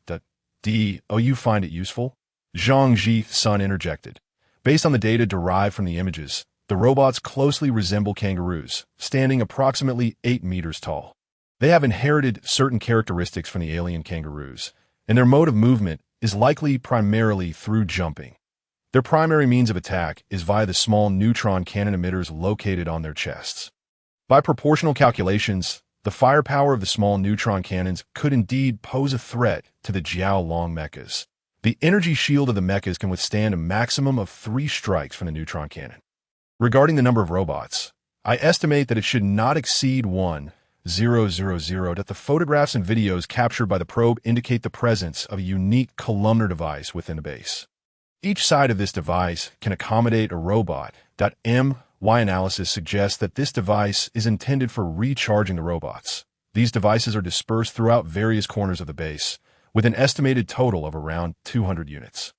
You find it useful? Zhang Ji-sun interjected. Based on the data derived from the images, the robots closely resemble kangaroos, standing approximately 8 meters tall. They have inherited certain characteristics from the alien kangaroos, and their mode of movement is likely primarily through jumping. Their primary means of attack is via the small neutron cannon emitters located on their chests. By proportional calculations, the firepower of the small neutron cannons could indeed pose a threat to the Jiao Long mechas. The energy shield of the mechas can withstand a maximum of 3 strikes from the neutron cannon. Regarding the number of robots, I estimate that it should not exceed 1,000. That the photographs and videos captured by the probe indicate the presence of a unique columnar device within the base. Each side of this device can accommodate a robot. My analysis suggests that this device is intended for recharging the robots. These devices are dispersed throughout various corners of the base, with an estimated total of around 200 units.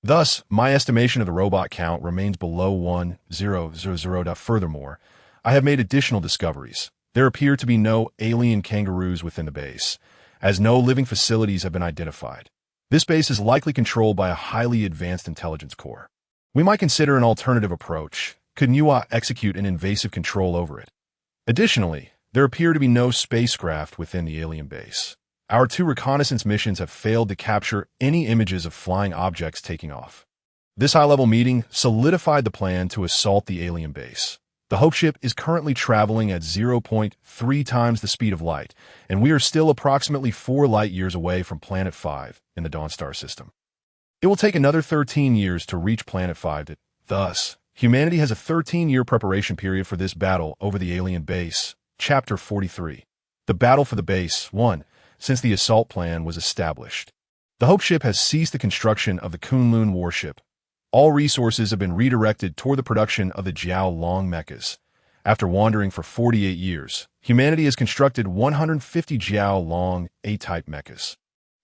Thus, my estimation of the robot count remains below 1,000. Furthermore, I have made additional discoveries. There appear to be no alien kangaroos within the base, as no living facilities have been identified. This base is likely controlled by a highly advanced intelligence core. We might consider an alternative approach. Could Niwa execute an invasive control over it? Additionally, there appear to be no spacecraft within the alien base. Our 2 reconnaissance missions have failed to capture any images of flying objects taking off. This high-level meeting solidified the plan to assault the alien base. The Hope ship is currently traveling at 0.3 times the speed of light, and we are still approximately 4 light-years away from Planet 5 in the Dawnstar system. It will take another 13 years to reach Planet 5. Thus, humanity has a 13-year preparation period for this battle over the alien base. Chapter 43. The Battle for the Base 1. Since the assault plan was established, the Hope ship has ceased the construction of the Kunlun warship. All resources have been redirected toward the production of the Jiao Long mechas. After wandering for 48 years, humanity has constructed 150 Jiao Long A-type mechas.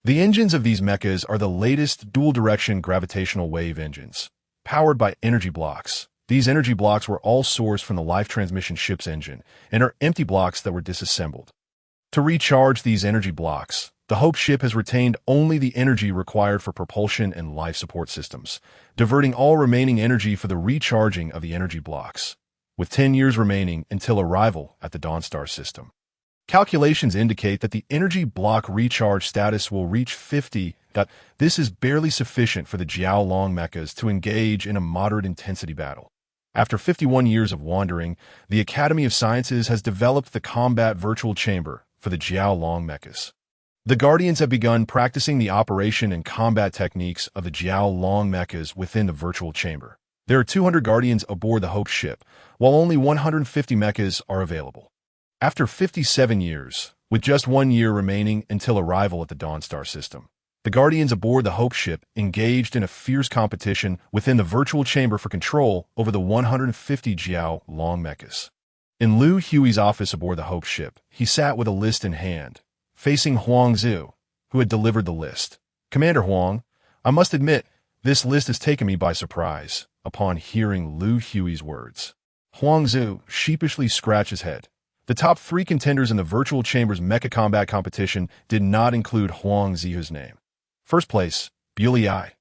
The engines of these mechas are the latest dual-direction gravitational wave engines, powered by energy blocks. These energy blocks were all sourced from the Life Transmission ship's engine and are empty blocks that were disassembled. To recharge these energy blocks, the Hope ship has retained only the energy required for propulsion and life support systems, diverting all remaining energy for the recharging of the energy blocks, with 10 years remaining until arrival at the Dawnstar system. Calculations indicate that the energy block recharge status will reach 50. This is barely sufficient for the Jiao Long mechas to engage in a moderate intensity battle. After 51 years of wandering, the Academy of Sciences has developed the combat virtual chamber for the Jiao Long mechas. The Guardians have begun practicing the operation and combat techniques of the Jiao Long mechas within the virtual chamber. There are 200 Guardians aboard the Hope ship, while only 150 mechas are available. After 57 years, with just 1 year remaining until arrival at the Dawnstar system, the Guardians aboard the Hope ship engaged in a fierce competition within the virtual chamber for control over the 150 Jiao Long mechas. In Liu Hui's office aboard the Hope ship, he sat with a list in hand, facing Huang Zihu, who had delivered the list. Commander Huang, I must admit, this list has taken me by surprise, upon hearing Liu Hui's words. Huang Zihu sheepishly scratched his head. The top 3 contenders in the virtual chamber's mecha combat competition did not include Huang Zihu's name. First place, Bulei.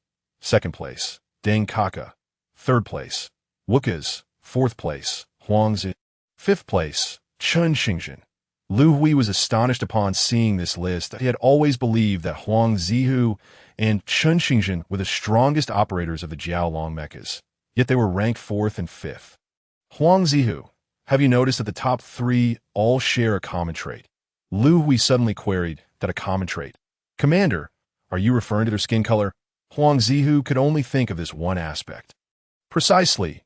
Second place, Deng Kaka. Third place, Wukas. Fourth place, Huang Zihu. Fifth place, Chen Xingzhen. Liu Hui was astonished upon seeing this list. He had always believed that Huang Zihu and Chen Xingzhen were the strongest operators of the Jiao Long mechas, yet they were ranked 4th and 5th. Huang Zihu, have you noticed that the top 3 all share a common trait? Liu Hui suddenly queried that a common trait. Commander, are you referring to their skin color? Huang Zihu could only think of this one aspect. Precisely,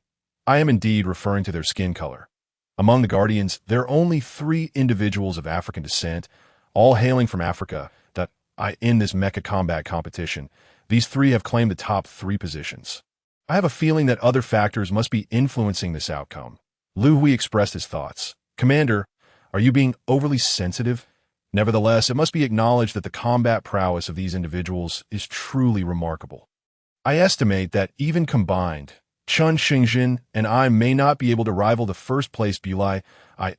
I am indeed referring to their skin color. Among the Guardians, there are only 3 individuals of African descent, all hailing from Africa, in this mecha combat competition. These 3 have claimed the top 3 positions. I have a feeling that other factors must be influencing this outcome. Liu Hui expressed his thoughts. Commander, are you being overly sensitive? Nevertheless, it must be acknowledged that the combat prowess of these individuals is truly remarkable. I estimate that even combined, Chun Xingjin and I may not be able to rival the first-place Bulai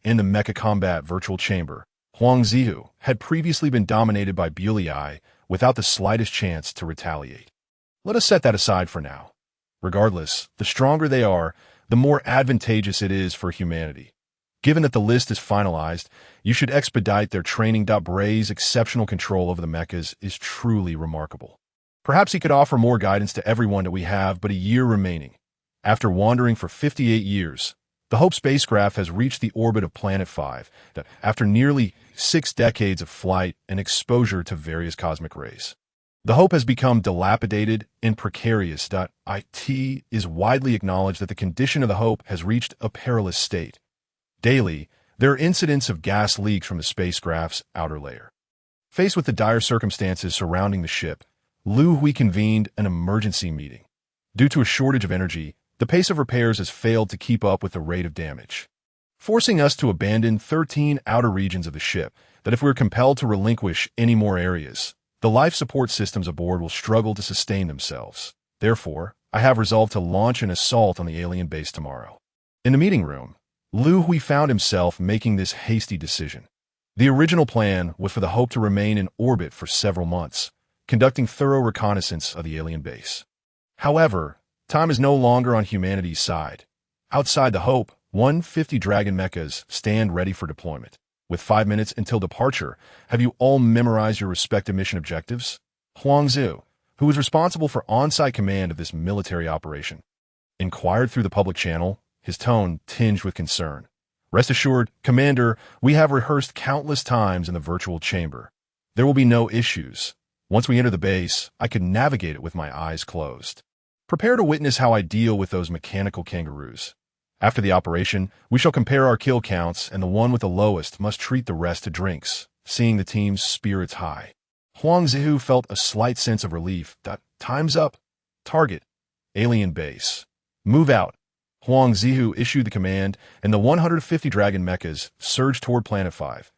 in the mecha combat virtual chamber. Huang Zihu had previously been dominated by Bulai without the slightest chance to retaliate. Let us set that aside for now. Regardless, the stronger they are, the more advantageous it is for humanity. Given that the list is finalized, you should expedite their training. Bray's exceptional control over the mechas is truly remarkable. Perhaps he could offer more guidance to everyone that we have but a year remaining. After wandering for 58 years, the Hope spacecraft has reached the orbit of Planet 5, after nearly 6 decades of flight and exposure to various cosmic rays. The Hope has become dilapidated and precarious. It is widely acknowledged that the condition of the Hope has reached a perilous state. Daily, there are incidents of gas leaks from the spacecraft's outer layer. Faced with the dire circumstances surrounding the ship, Liu Hui convened an emergency meeting. Due to a shortage of energy, the pace of repairs has failed to keep up with the rate of damage, forcing us to abandon 13 outer regions of the ship. That if we are compelled to relinquish any more areas, the life support systems aboard will struggle to sustain themselves. Therefore, I have resolved to launch an assault on the alien base tomorrow. In the meeting room, Liu Hui found himself making this hasty decision. The original plan was for the Hope to remain in orbit for several months, conducting thorough reconnaissance of the alien base. However, time is no longer on humanity's side. Outside the Hope, 150 Dragon mechas stand ready for deployment. With 5 minutes until departure, have you all memorized your respective mission objectives? Huang Zhu, who is responsible for on-site command of this military operation, inquired through the public channel, his tone tinged with concern. Rest assured, Commander, we have rehearsed countless times in the virtual chamber. There will be no issues. Once we enter the base, I could navigate it with my eyes closed. Prepare to witness how I deal with those mechanical kangaroos. After the operation, we shall compare our kill counts, and the one with the lowest must treat the rest to drinks, seeing the team's spirits high. Huang Zihu felt a slight sense of relief. Time's up. Target. Alien base. Move out. Huang Zihu issued the command, and the 150 Dragon mechas surged toward Planet 5.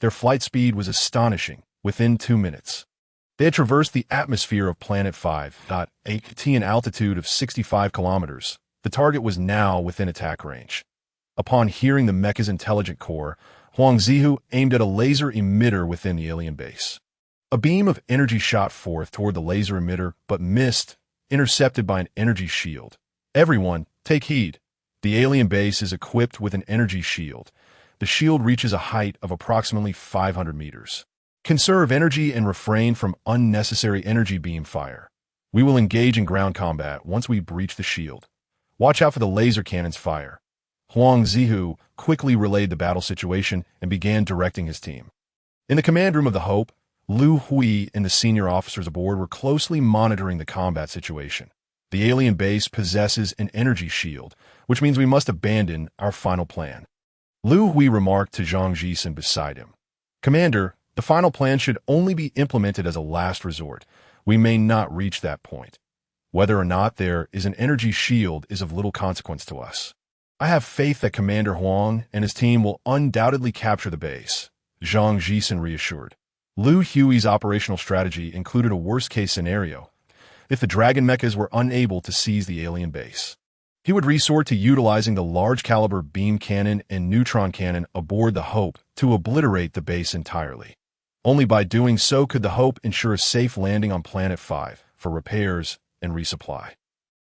Their flight speed was astonishing. Within 2 minutes, they had traversed the atmosphere of Planet 5, at an altitude of 65 kilometers. The target was now within attack range. Upon hearing the mecha's intelligent core, Huang Zihu aimed at a laser emitter within the alien base. A beam of energy shot forth toward the laser emitter, but missed, intercepted by an energy shield. Everyone, take heed. The alien base is equipped with an energy shield. The shield reaches a height of approximately 500 meters. Conserve energy and refrain from unnecessary energy beam fire. We will engage in ground combat once we breach the shield. Watch out for the laser cannon's fire. Huang Zihu quickly relayed the battle situation and began directing his team. In the command room of the Hope, Liu Hui and the senior officers aboard were closely monitoring the combat situation. The alien base possesses an energy shield, which means we must abandon our final plan. Liu Hui remarked to Zhang Jisen beside him. Commander, the final plan should only be implemented as a last resort. We may not reach that point. Whether or not there is an energy shield is of little consequence to us. I have faith that Commander Huang and his team will undoubtedly capture the base, Zhang Jisen reassured. Liu Hui's operational strategy included a worst-case scenario. If the Dragon mechas were unable to seize the alien base, he would resort to utilizing the large-caliber beam cannon and neutron cannon aboard the Hope to obliterate the base entirely. Only by doing so could the Hope ensure a safe landing on Planet 5 for repairs and resupply.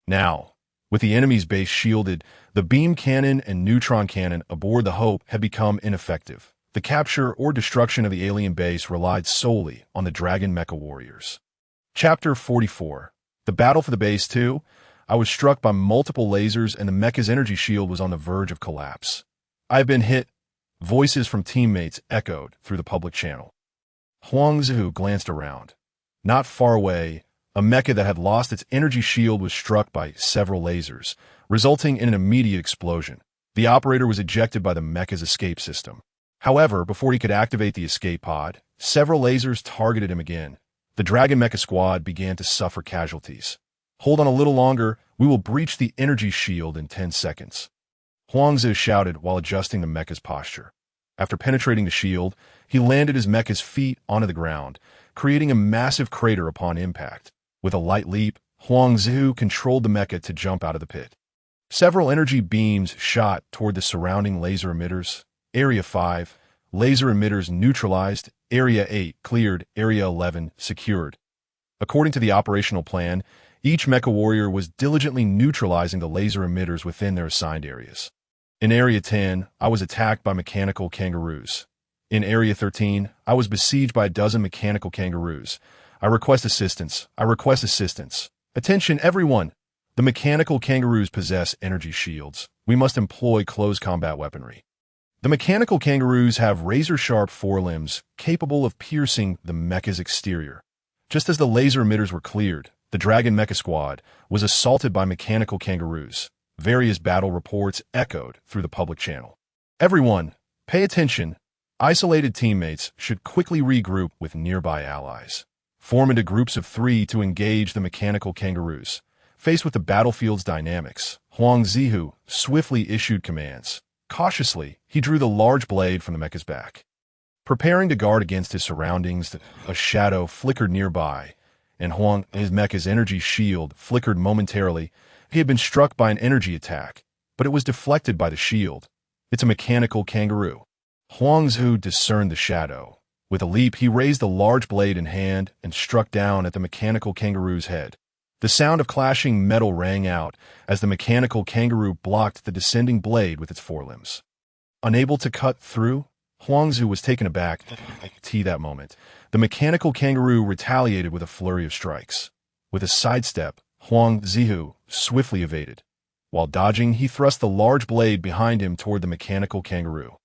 Now, with the enemy's base shielded, the beam cannon and neutron cannon aboard the Hope had become ineffective. The capture or destruction of the alien base relied solely on the Dragon mecha warriors. Chapter 44. The battle for the base 2. I was struck by multiple lasers and the mecha's energy shield was on the verge of collapse. I have been hit. Voices from teammates echoed through the public channel. Huang Zihu glanced around. Not far away, a mecha that had lost its energy shield was struck by several lasers, resulting in an immediate explosion. The operator was ejected by the mecha's escape system. However, before he could activate the escape pod, several lasers targeted him again. The Dragon mecha squad began to suffer casualties. Hold on a little longer, we will breach the energy shield in 10 seconds. Huang Zi shouted while adjusting the mecha's posture. After penetrating the shield, he landed his mecha's feet onto the ground, creating a massive crater upon impact. With a light leap, Huang Zi controlled the mecha to jump out of the pit. Several energy beams shot toward the surrounding laser emitters. Area 5, laser emitters neutralized. Area 8, cleared. Area 11, secured. According to the operational plan, each mecha warrior was diligently neutralizing the laser emitters within their assigned areas. In Area 10, I was attacked by mechanical kangaroos. In Area 13, I was besieged by a dozen mechanical kangaroos. I request assistance. I request assistance. Attention, everyone! The mechanical kangaroos possess energy shields. We must employ close combat weaponry. The mechanical kangaroos have razor-sharp forelimbs capable of piercing the mecha's exterior. Just as the laser emitters were cleared, the Dragon Mecha Squad was assaulted by mechanical kangaroos. Various battle reports echoed through the public channel. Everyone, pay attention. Isolated teammates should quickly regroup with nearby allies. Form into groups of 3 to engage the mechanical kangaroos. Faced with the battlefield's dynamics, Huang Zi swiftly issued commands. Cautiously, he drew the large blade from the mecha's back. Preparing to guard against his surroundings, a shadow flickered nearby, and his mecha's energy shield flickered momentarily. He had been struck by an energy attack, but it was deflected by the shield. It's a mechanical kangaroo. Huang Zi discerned the shadow. With a leap, he raised the large blade in hand and struck down at the mechanical kangaroo's head. The sound of clashing metal rang out as the mechanical kangaroo blocked the descending blade with its forelimbs. Unable to cut through, Huang Zi was taken aback at that moment. The mechanical kangaroo retaliated with a flurry of strikes. With a sidestep, Huang Zi swiftly evaded. While dodging, he thrust the large blade behind him toward the mechanical kangaroo.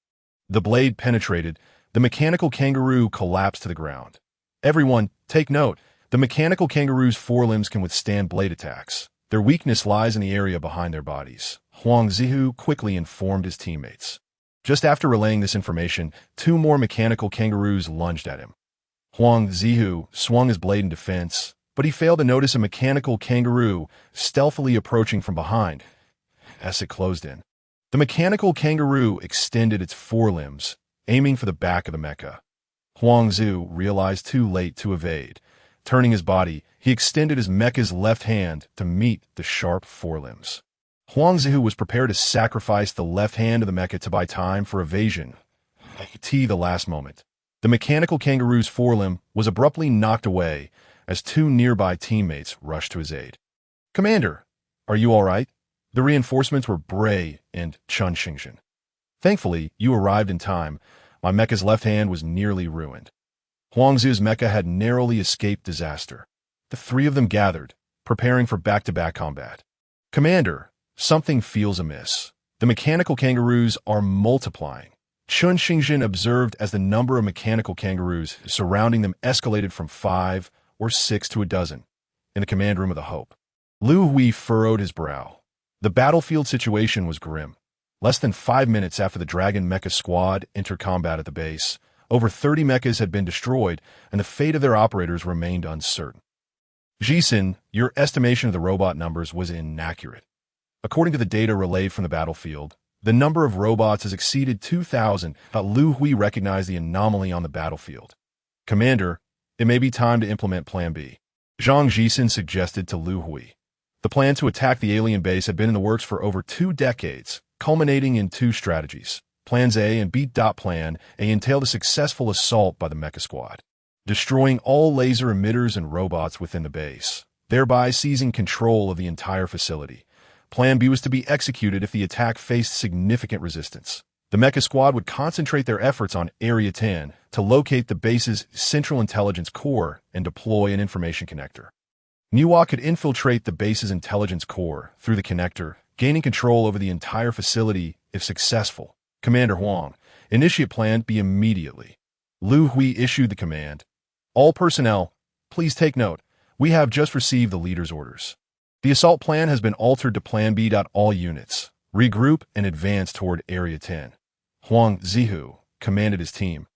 The blade penetrated. The mechanical kangaroo collapsed to the ground. Everyone, take note. The mechanical kangaroo's forelimbs can withstand blade attacks. Their weakness lies in the area behind their bodies. Huang Zi quickly informed his teammates. Just after relaying this information, 2 more mechanical kangaroos lunged at him. Huang Zi swung his blade in defense, but he failed to notice a mechanical kangaroo stealthily approaching from behind as it closed in. The mechanical kangaroo extended its forelimbs, aiming for the back of the mecha. Huang Zi realized too late to evade. Turning his body, he extended his mecha's left hand to meet the sharp forelimbs. Huang Zi was prepared to sacrifice the left hand of the mecha to buy time for evasion. At the last moment, the mechanical kangaroo's forelimb was abruptly knocked away as 2 nearby teammates rushed to his aid. Commander, are you all right? The reinforcements were Bray and Chun Xingxin. Thankfully, you arrived in time. My mecha's left hand was nearly ruined. Huang Zi's mecha had narrowly escaped disaster. The 3 of them gathered, preparing for back-to-back combat. Commander, something feels amiss. The mechanical kangaroos are multiplying. Chun Xingxin observed as the number of mechanical kangaroos surrounding them escalated from 5 or 6 to a dozen. In the command room of the Hope, Liu Hui furrowed his brow. The battlefield situation was grim. Less than 5 minutes after the Dragon Mecha Squad entered combat at the base, over 30 mechas had been destroyed, and the fate of their operators remained uncertain. Jisun, your estimation of the robot numbers was inaccurate. According to the data relayed from the battlefield, the number of robots has exceeded 2,000. Liu Hui recognized the anomaly on the battlefield. Commander, it may be time to implement Plan B. Zhang Jisun suggested to Liu Hui. The plan to attack the alien base had been in the works for over 2 decades, culminating in 2 strategies. Plans A and B. Plan A entailed a successful assault by the Mecha Squad, destroying all laser emitters and robots within the base, thereby seizing control of the entire facility. Plan B was to be executed if the attack faced significant resistance. The Mecha Squad would concentrate their efforts on Area 10 to locate the base's central intelligence core and deploy an information connector. Niwa could infiltrate the base's intelligence core through the connector, gaining control over the entire facility if successful. Commander Huang, initiate Plan B immediately. Liu Hui issued the command. All personnel, please take note. We have just received the leader's orders. The assault plan has been altered to Plan B. All units, regroup and advance toward Area 10. Huang Zi commanded his team.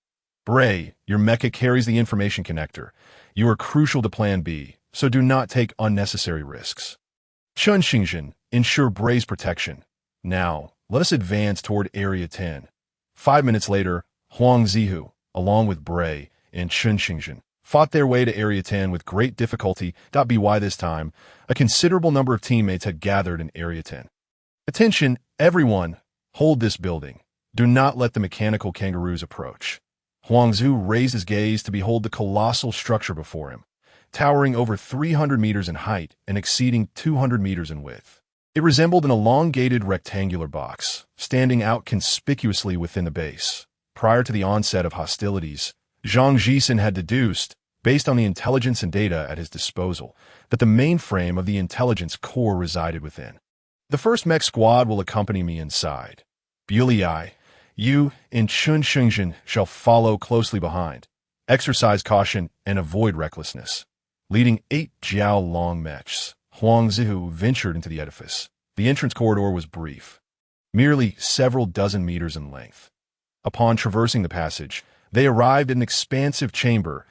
Bray, your mecha carries the information connector. You are crucial to Plan B. so do not take unnecessary risks. Chun Xingzhen, ensure Bray's protection. Now, let us advance toward Area 10. 5 minutes later, Huang Zihu, along with Bray and Chun Xingzhen, fought their way to Area 10 with great difficulty. By this time, a considerable number of teammates had gathered in Area 10. Attention, everyone! Hold this building. Do not let the mechanical kangaroos approach. Huang Zihu raised his gaze to behold the colossal structure before him, towering over 300 meters in height and exceeding 200 meters in width. It resembled an elongated rectangular box, standing out conspicuously within the base. Prior to the onset of hostilities, Zhang Jisen had deduced, based on the intelligence and data at his disposal, that the mainframe of the intelligence core resided within. The first mech squad will accompany me inside. Liu, you and Chun Xingzhen shall follow closely behind. Exercise caution and avoid recklessness. Leading 8 Jiao long mechs, Huang Zihu ventured into the edifice. The entrance corridor was brief, merely several dozen meters in length. Upon traversing the passage, they arrived at an expansive chamber.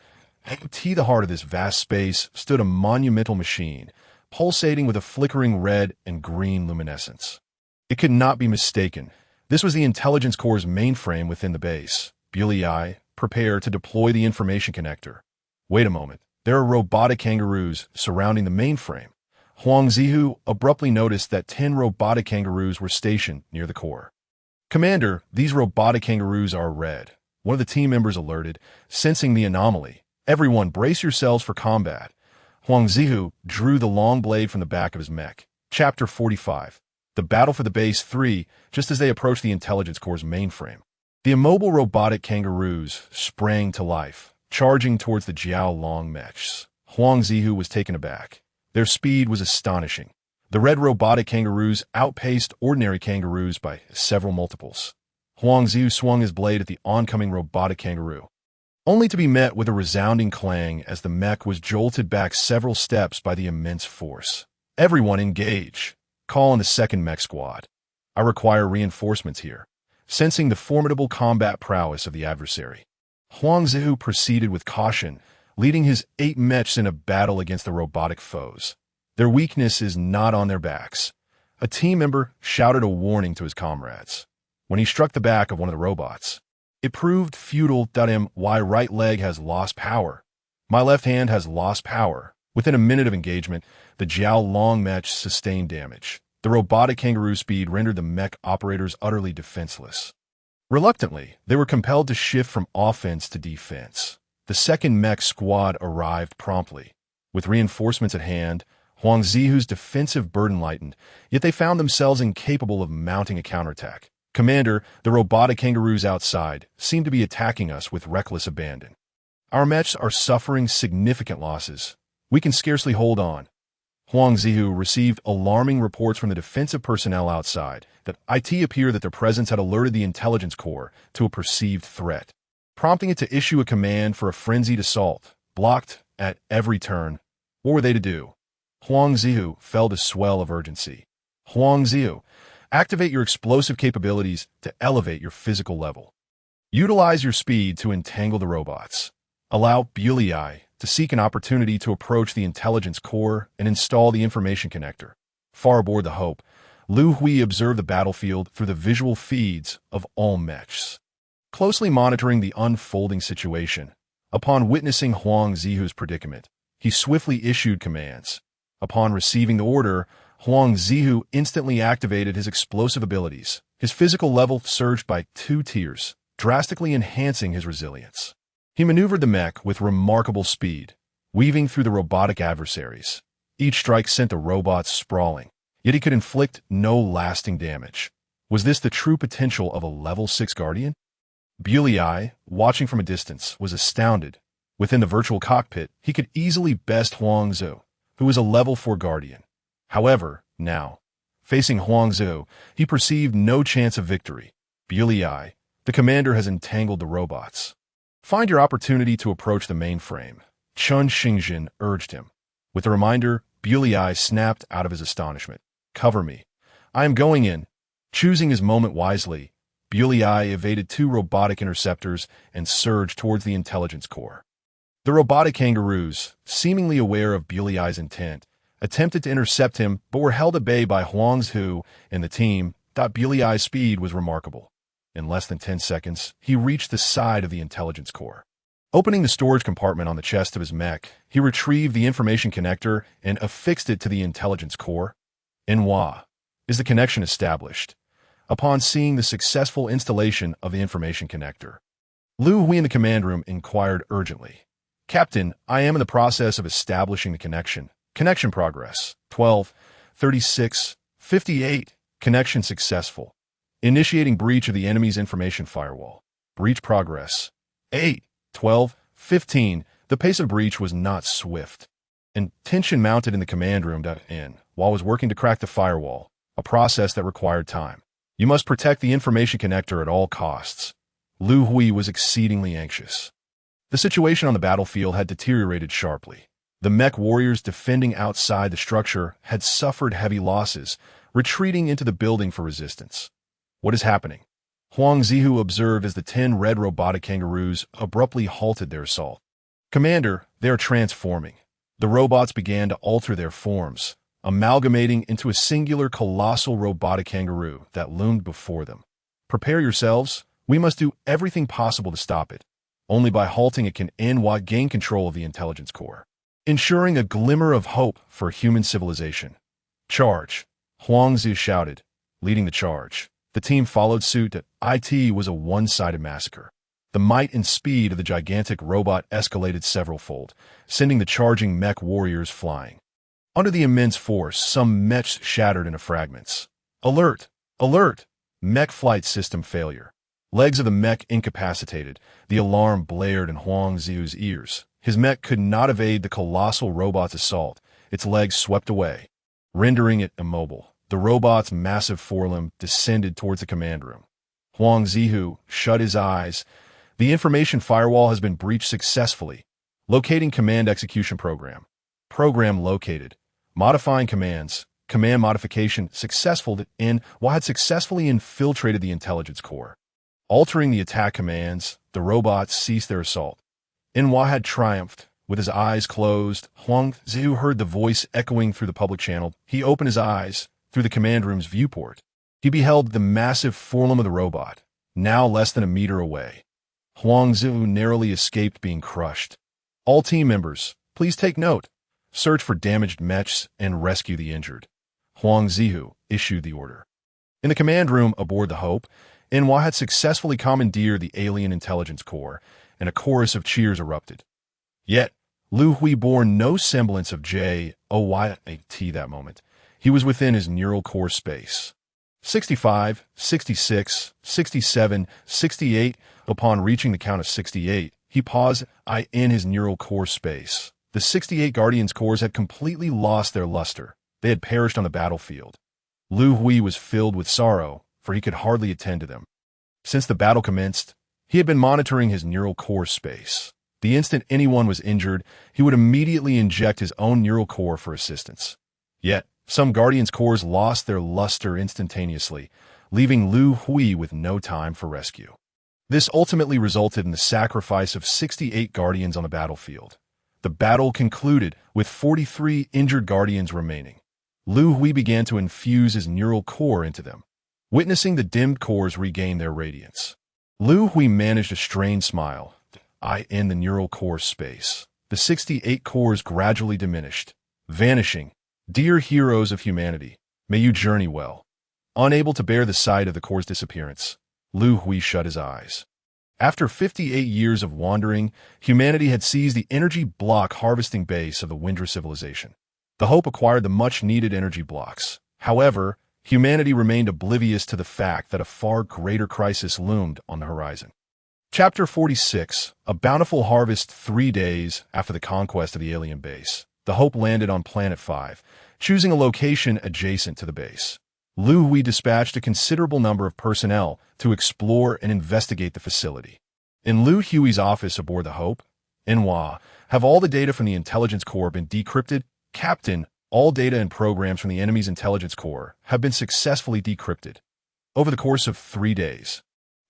At the heart of this vast space stood a monumental machine, pulsating with a flickering red and green luminescence. It could not be mistaken. This was the intelligence core's mainframe within the base. Liu, prepare to deploy the information connector. Wait a moment. There are robotic kangaroos surrounding the mainframe. Huang Zihu abruptly noticed that 10 robotic kangaroos were stationed near the core. Commander, these robotic kangaroos are red. One of the team members alerted, sensing the anomaly. Everyone, brace yourselves for combat. Huang Zihu drew the long blade from the back of his mech. Chapter 45. The Battle for the Base 3, just as they approached the intelligence core's mainframe. The immobile robotic kangaroos sprang to life, charging towards the Jiao long mechs. Huang Zihu was taken aback. Their speed was astonishing. The red robotic kangaroos outpaced ordinary kangaroos by several multiples. Huang Zihu swung his blade at the oncoming robotic kangaroo, only to be met with a resounding clang as the mech was jolted back several steps by the immense force. Everyone engage. Call in the second mech squad. I require reinforcements here. Sensing the formidable combat prowess of the adversary, Huang Zihu proceeded with caution, leading his 8 mechs in a battle against the robotic foes. Their weakness is not on their backs. A team member shouted a warning to his comrades. When he struck the back of one of the robots, it proved futile. My right leg has lost power. My left hand has lost power. Within a minute of engagement, the Jiao long mech sustained damage. The robotic kangaroo speed rendered the mech operators utterly defenseless. Reluctantly, they were compelled to shift from offense to defense. The second mech squad arrived promptly. With reinforcements at hand, Huang Zihu's defensive burden lightened, yet they found themselves incapable of mounting a counterattack. Commander, the robotic kangaroos outside seem to be attacking us with reckless abandon. Our mechs are suffering significant losses. We can scarcely hold on. Huang Zihu received alarming reports from the defensive personnel outside that it appeared that their presence had alerted the intelligence corps to a perceived threat, prompting it to issue a command for a frenzied assault, blocked at every turn. What were they to do? Huang Zihu felt a swell of urgency. Huang Zihu, activate your explosive capabilities to elevate your physical level. Utilize your speed to entangle the robots. Allow Liu to seek an opportunity to approach the intelligence core and install the information connector. Far aboard the Hope, Liu Hui observed the battlefield through the visual feeds of all mechs, closely monitoring the unfolding situation. Upon witnessing Huang Zihu's predicament, he swiftly issued commands. Upon receiving the order, Huang Zihu instantly activated his explosive abilities. His physical level surged by 2 tiers, drastically enhancing his resilience. He maneuvered the mech with remarkable speed, weaving through the robotic adversaries. Each strike sent the robots sprawling, yet he could inflict no lasting damage. Was this the true potential of a level 6 Guardian? Liu, watching from a distance, was astounded. Within the virtual cockpit, he could easily best Huang Zihu, who was a level 4 Guardian. However, now, facing Huang Zihu, he perceived no chance of victory. Liu, the commander has entangled the robots. Find your opportunity to approach the mainframe, Chun Xingzhen urged him. With a reminder, Liu snapped out of his astonishment. Cover me. I am going in. Choosing his moment wisely, Liu evaded 2 robotic interceptors and surged towards the intelligence core. The robotic kangaroos, seemingly aware of Liu's intent, attempted to intercept him but were held at bay by Huang Zhu and the team. Liu's speed was remarkable. In less than 10 seconds, he reached the side of the intelligence core. Opening the storage compartment on the chest of his mech, he retrieved the information connector and affixed it to the intelligence core. Enwa. Is the connection established? Upon seeing the successful installation of the information connector, Liu Hui in the command room inquired urgently. Captain, I am in the process of establishing the connection. Connection progress. 12, 36, 58. Connection successful. Initiating breach of the enemy's information firewall. Breach progress. 8, 12, 15. The pace of breach was not swift, and tension mounted in the command room while was working to crack the firewall, a process that required time. You must protect the information connector at all costs. Liu Hui was exceedingly anxious. The situation on the battlefield had deteriorated sharply. The mech warriors defending outside the structure had suffered heavy losses, retreating into the building for resistance. What is happening? Huang Zhu observed as the 10 red robotic kangaroos abruptly halted their assault. Commander, they are transforming. The robots began to alter their forms, amalgamating into a singular colossal robotic kangaroo that loomed before them. Prepare yourselves. We must do everything possible to stop it. Only by halting it can Enwa gain control of the intelligence core, ensuring a glimmer of hope for human civilization. Charge! Huang Zhu shouted, leading the charge. The team followed suit. It was a one-sided massacre. The might and speed of the gigantic robot escalated several-fold, sending the charging mech warriors flying. Under the immense force, some mechs shattered into fragments. Alert! Alert! Mech flight system failure. Legs of the mech incapacitated. The alarm blared in Huang Zhu's ears. His mech could not evade the colossal robot's assault. Its legs swept away, rendering it immobile. The robot's massive forelimb descended towards the command room. Huang Zhu shut his eyes. The information firewall has been breached successfully. Locating command execution program. Program located. Modifying commands. Command modification successful. Enwa had successfully infiltrated the intelligence core. Altering the attack commands, the robots ceased their assault. Enwa had triumphed. With his eyes closed, Huang Zhu heard the voice echoing through the public channel. He opened his eyes. Through the command room's viewport, he beheld the massive forelimb of the robot, now less than a meter away. Huang Zhu narrowly escaped being crushed. All team members, please take note. Search for damaged mechs and rescue the injured. Huang Zhu issued the order. In the command room aboard the Hope, Enwa had successfully commandeered the alien intelligence core, and a chorus of cheers erupted. Yet, Liu Hui bore no semblance of joy that moment. He was within his neural core space. 65, 66, 67, 68. Upon reaching the count of 68, he paused in his neural core space. The 68 Guardians' cores had completely lost their luster. They had perished on the battlefield. Liu Hui was filled with sorrow, for he could hardly attend to them. Since the battle commenced, he had been monitoring his neural core space. The instant anyone was injured, he would immediately inject his own neural core for assistance. Yet, some Guardians' cores lost their luster instantaneously, leaving Liu Hui with no time for rescue. This ultimately resulted in the sacrifice of 68 Guardians on the battlefield. The battle concluded with 43 injured Guardians remaining. Liu Hui began to infuse his neural core into them, witnessing the dimmed cores regain their radiance. Liu Hui managed a strained smile. In the neural core space, the 68 cores gradually diminished, vanishing. Dear heroes of humanity, may you journey well. Unable to bear the sight of the core's disappearance, Liu Hui shut his eyes. After 58 years of wandering, humanity had seized the energy block harvesting base of the Windra civilization. The Hope acquired the much-needed energy blocks. However, humanity remained oblivious to the fact that a far greater crisis loomed on the horizon. Chapter 46, A Bountiful Harvest. 3 days after the conquest of the alien base, the Hope landed on Planet 5, choosing a location adjacent to the base. Liu Hui dispatched a considerable number of personnel to explore and investigate the facility. In Liu Hui's office aboard the Hope, Enwa, have all the data from the intelligence core been decrypted? Captain, all data and programs from the enemy's intelligence core have been successfully decrypted. Over the course of 3 days,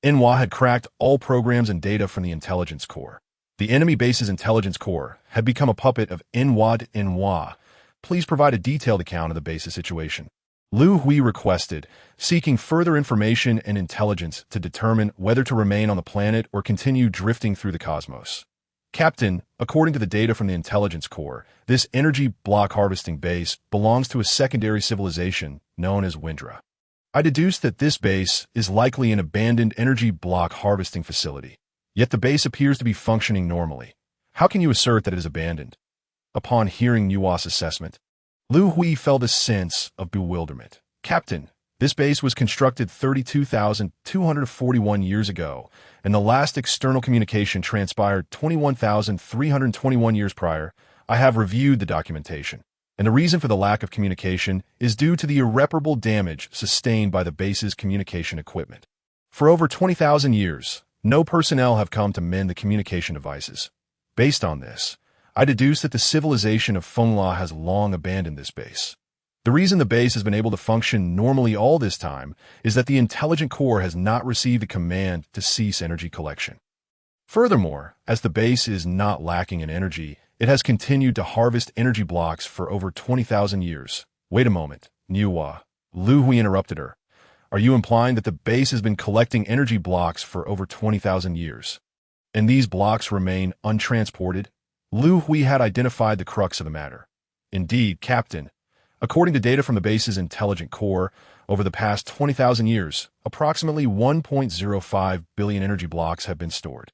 Enwa had cracked all programs and data from the intelligence core. The enemy base's intelligence core had become a puppet of Enwa. Please provide a detailed account of the base's situation. Liu Hui requested, seeking further information and intelligence to determine whether to remain on the planet or continue drifting through the cosmos. Captain, according to the data from the intelligence core, this energy block harvesting base belongs to a secondary civilization known as Windra. I deduced that this base is likely an abandoned energy block harvesting facility. Yet the base appears to be functioning normally. How can you assert that it is abandoned? Upon hearing Nuwa's assessment, Liu Hui felt a sense of bewilderment. Captain, this base was constructed 32,241 years ago, and the last external communication transpired 21,321 years prior. I have reviewed the documentation, and the reason for the lack of communication is due to the irreparable damage sustained by the base's communication equipment. For over 20,000 years, no personnel have come to mend the communication devices. Based on this, I deduce that the civilization of Fengla has long abandoned this base. The reason the base has been able to function normally all this time is that the intelligent core has not received a command to cease energy collection. Furthermore, as the base is not lacking in energy, it has continued to harvest energy blocks for over 20,000 years. Wait a moment, Nuwa. Liu Hui interrupted her. Are you implying that the base has been collecting energy blocks for over 20,000 years? And these blocks remain untransported? Liu Hui had identified the crux of the matter. Indeed, Captain. According to data from the base's intelligent core, over the past 20,000 years, approximately 1.05 billion energy blocks have been stored.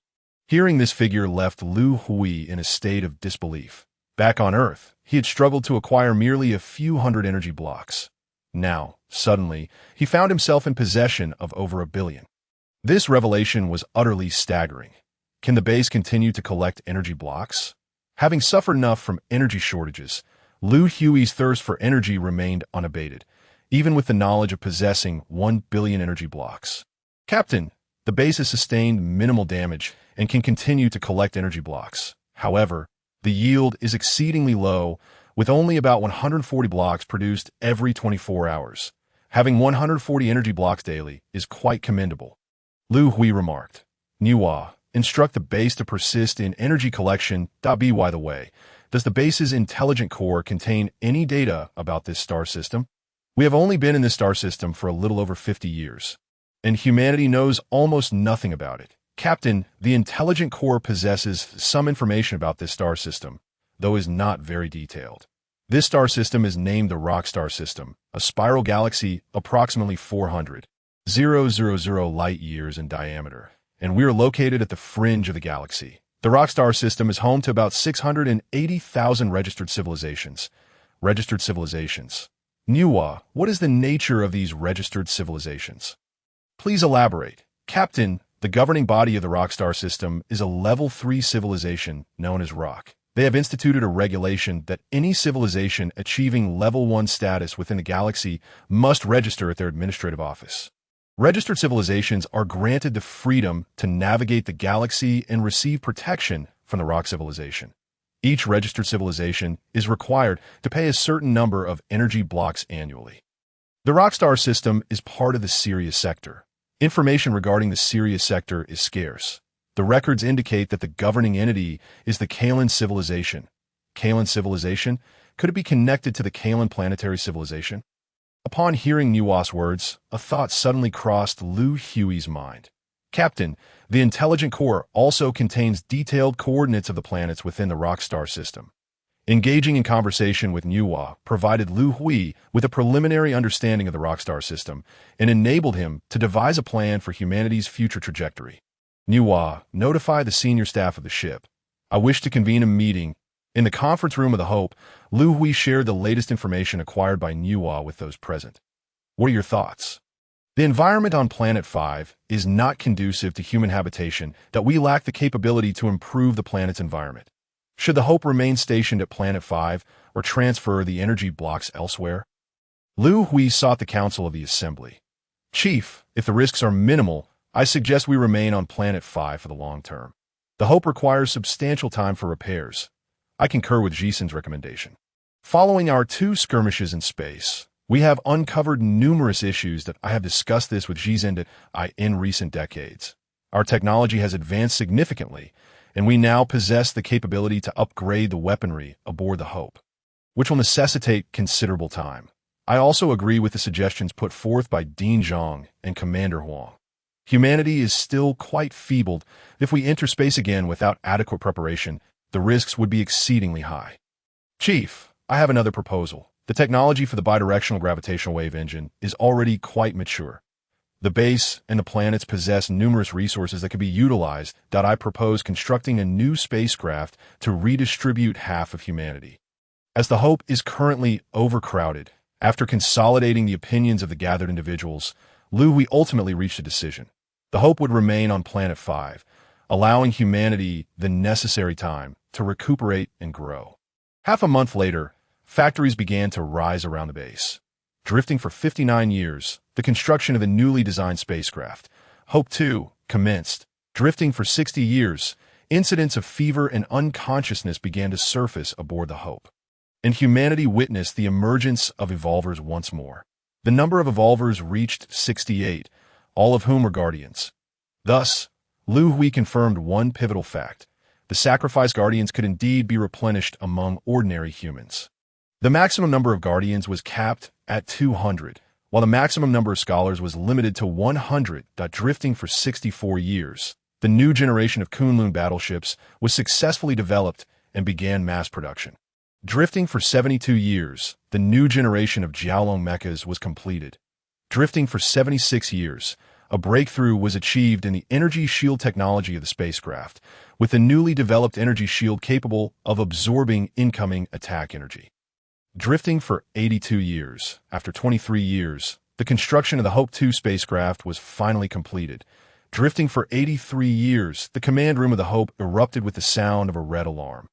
Hearing this figure left Liu Hui in a state of disbelief. Back on Earth, he had struggled to acquire merely a few hundred energy blocks. Now, suddenly, he found himself in possession of over a billion. This revelation was utterly staggering. Can the base continue to collect energy blocks? Having suffered enough from energy shortages, Liu Hui's thirst for energy remained unabated, even with the knowledge of possessing 1 billion energy blocks. Captain, the base has sustained minimal damage and can continue to collect energy blocks. However, the yield is exceedingly low, with only about 140 blocks produced every 24 hours. Having 140 energy blocks daily is quite commendable. Liu Hui remarked. Nuwa, instruct the base to persist in energy collection. By the way, does the base's intelligent core contain any data about this star system? We have only been in this star system for a little over 50 years, and humanity knows almost nothing about it. Captain, the intelligent core possesses some information about this star system, though is not very detailed. This star system is named the Rock Star System, a spiral galaxy approximately 400,000 light-years in diameter, and we are located at the fringe of the galaxy. The Rock Star System is home to about 680,000 registered civilizations. Nuwa, what is the nature of these registered civilizations? Please elaborate. Captain, the governing body of the Rock Star System is a Level 3 civilization known as Rock. They have instituted a regulation that any civilization achieving Level 1 status within the galaxy must register at their administrative office. Registered civilizations are granted the freedom to navigate the galaxy and receive protection from the Rock civilization. Each registered civilization is required to pay a certain number of energy blocks annually. The Rock Star System is part of the Sirius sector. Information regarding the Sirius sector is scarce. The records indicate that the governing entity is the Kalan civilization. Kalan civilization? Could it be connected to the Kalan planetary civilization? Upon hearing Nuwa's words, a thought suddenly crossed Liu Hui's mind. Captain, the intelligent core also contains detailed coordinates of the planets within the Rock Star System. Engaging in conversation with Nuwa provided Liu Hui with a preliminary understanding of the Rock Star System and enabled him to devise a plan for humanity's future trajectory. Nuwa, notify the senior staff of the ship. I wish to convene a meeting. In the conference room of the Hope, Liu Hui shared the latest information acquired by Nuwa with those present. What are your thoughts? The environment on Planet 5 is not conducive to human habitation, that we lack the capability to improve the planet's environment. Should the Hope remain stationed at Planet 5 or transfer the energy blocks elsewhere? Liu Hui sought the counsel of the Assembly. Chief, if the risks are minimal, I suggest we remain on Planet 5 for the long term. The Hope requires substantial time for repairs. I concur with Jisen's recommendation. Following our 2 skirmishes in space, we have uncovered numerous issues that I have discussed this with Jisen in recent decades. Our technology has advanced significantly, and we now possess the capability to upgrade the weaponry aboard the Hope, which will necessitate considerable time. I also agree with the suggestions put forth by Dean Zhang and Commander Huang. Humanity is still quite feeble. If we enter space again without adequate preparation, the risks would be exceedingly high. Chief, I have another proposal. The technology for the bidirectional gravitational wave engine is already quite mature. The base and the planets possess numerous resources that could be utilized. I propose constructing a new spacecraft to redistribute half of humanity. As the Hope is currently overcrowded, after consolidating the opinions of the gathered individuals, Liu Hui ultimately reached a decision. The Hope would remain on Planet 5, allowing humanity the necessary time to recuperate and grow. Half a month later, factories began to rise around the base. Drifting for 59 years, the construction of the newly designed spacecraft, Hope 2, commenced. Drifting for 60 years, incidents of fever and unconsciousness began to surface aboard the Hope, and humanity witnessed the emergence of evolvers once more. The number of evolvers reached 68, all of whom were guardians. Thus, Liu Hui confirmed one pivotal fact. The sacrificed guardians could indeed be replenished among ordinary humans. The maximum number of guardians was capped at 200, while the maximum number of scholars was limited to 100. Drifting for 64 years, the new generation of Kunlun battleships was successfully developed and began mass production. Drifting for 72 years, the new generation of Jiaolong mechas was completed. Drifting for 76 years, a breakthrough was achieved in the energy shield technology of the spacecraft, with the newly developed energy shield capable of absorbing incoming attack energy. Drifting for 82 years, after 23 years, the construction of the Hope 2 spacecraft was finally completed. Drifting for 83 years, the command room of the Hope erupted with the sound of a red alarm.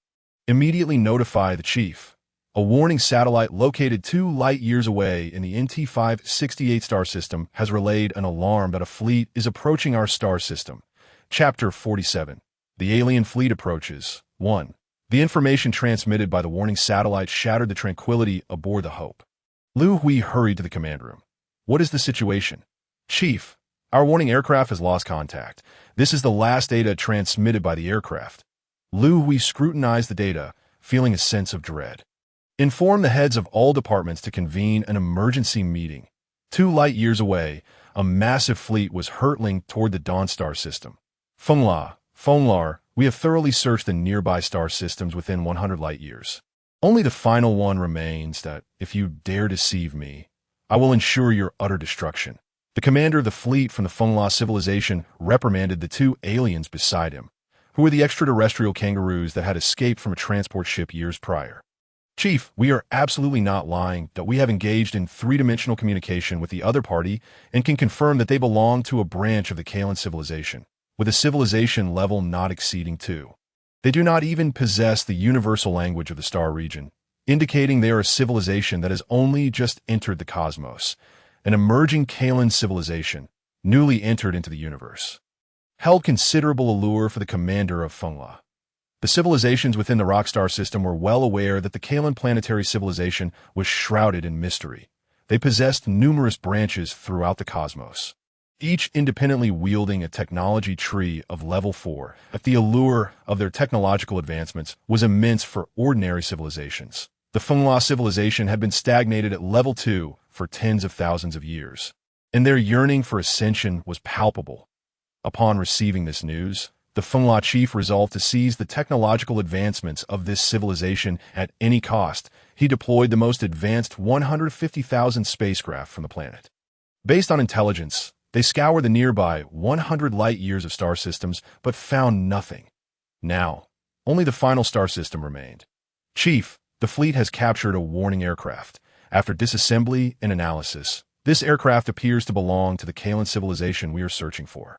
Immediately notify the chief. A warning satellite located 2 light-years away in the NT-568 star system has relayed an alarm that a fleet is approaching our star system. Chapter 47. The alien fleet approaches. 1. The information transmitted by the warning satellite shattered the tranquility aboard the Hope. Liu Hui hurried to the command room. What is the situation? Chief, our warning aircraft has lost contact. This is the last data transmitted by the aircraft. Liu Hui scrutinized the data, feeling a sense of dread. Inform the heads of all departments to convene an emergency meeting. 2 light-years away, a massive fleet was hurtling toward the Dawn star system. Fenglar, we have thoroughly searched the nearby star systems within 100 light-years. Only the final one remains that, if you dare deceive me, I will ensure your utter destruction. The commander of the fleet from the Fengla civilization reprimanded the 2 aliens beside him, who were the extraterrestrial kangaroos that had escaped from a transport ship years prior. Chief, we are absolutely not lying that we have engaged in 3-dimensional communication with the other party and can confirm that they belong to a branch of the Kalan civilization, with a civilization level not exceeding 2. They do not even possess the universal language of the star region, indicating they are a civilization that has only just entered the cosmos, an emerging Kalan civilization, newly entered into the universe. Held considerable allure for the commander of Fengla. The civilizations within the Rockstar system were well aware that the Kalan planetary civilization was shrouded in mystery. They possessed numerous branches throughout the cosmos, each independently wielding a technology tree of level 4. But the allure of their technological advancements was immense for ordinary civilizations. The Fengla civilization had been stagnated at level 2 for tens of thousands of years, and their yearning for ascension was palpable. Upon receiving this news, the Fengla chief resolved to seize the technological advancements of this civilization at any cost. He deployed the most advanced 150,000 spacecraft from the planet. Based on intelligence, they scoured the nearby 100 light-years of star systems, but found nothing. Now, only the final star system remained. Chief, the fleet has captured a warning aircraft. After disassembly and analysis, this aircraft appears to belong to the Kalan civilization we are searching for.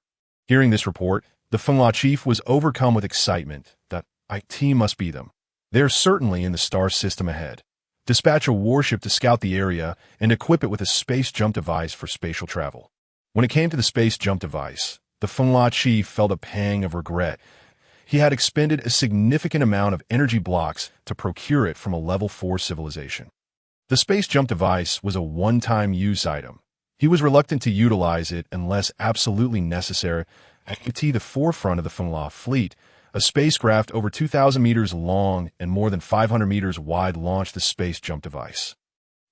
Hearing this report, the Fengla chief was overcome with excitement that IT must be them. They are certainly in the star system ahead. Dispatch a warship to scout the area and equip it with a space jump device for spatial travel. When it came to the space jump device, the Fengla chief felt a pang of regret. He had expended a significant amount of energy blocks to procure it from a level 4 civilization. The space jump device was a one-time use item. He was reluctant to utilize it unless absolutely necessary. At the forefront of the Fengla fleet, A spacecraft over 2,000 meters long and more than 500 meters wide launched the space jump device.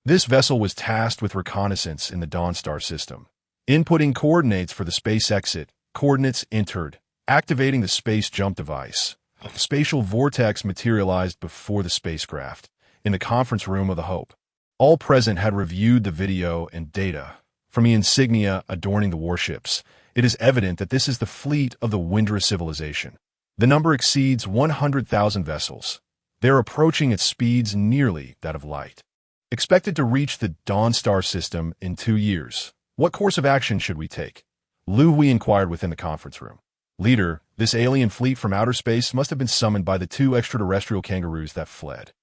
This vessel was tasked with reconnaissance in the Dawnstar system, inputting coordinates for the space exit, coordinates entered, activating the space jump device. A spatial vortex materialized before the spacecraft, in the conference room of the Hope. All present had reviewed the video and data. From the insignia adorning the warships, it is evident that this is the fleet of the Windra civilization. The number exceeds 100,000 vessels. They are approaching at speeds nearly that of light. Expected to reach the Dawnstar system in 2 years. What course of action should we take? Liu Hui inquired within the conference room. Leader, this alien fleet from outer space must have been summoned by the 2 extraterrestrial kangaroos that fled.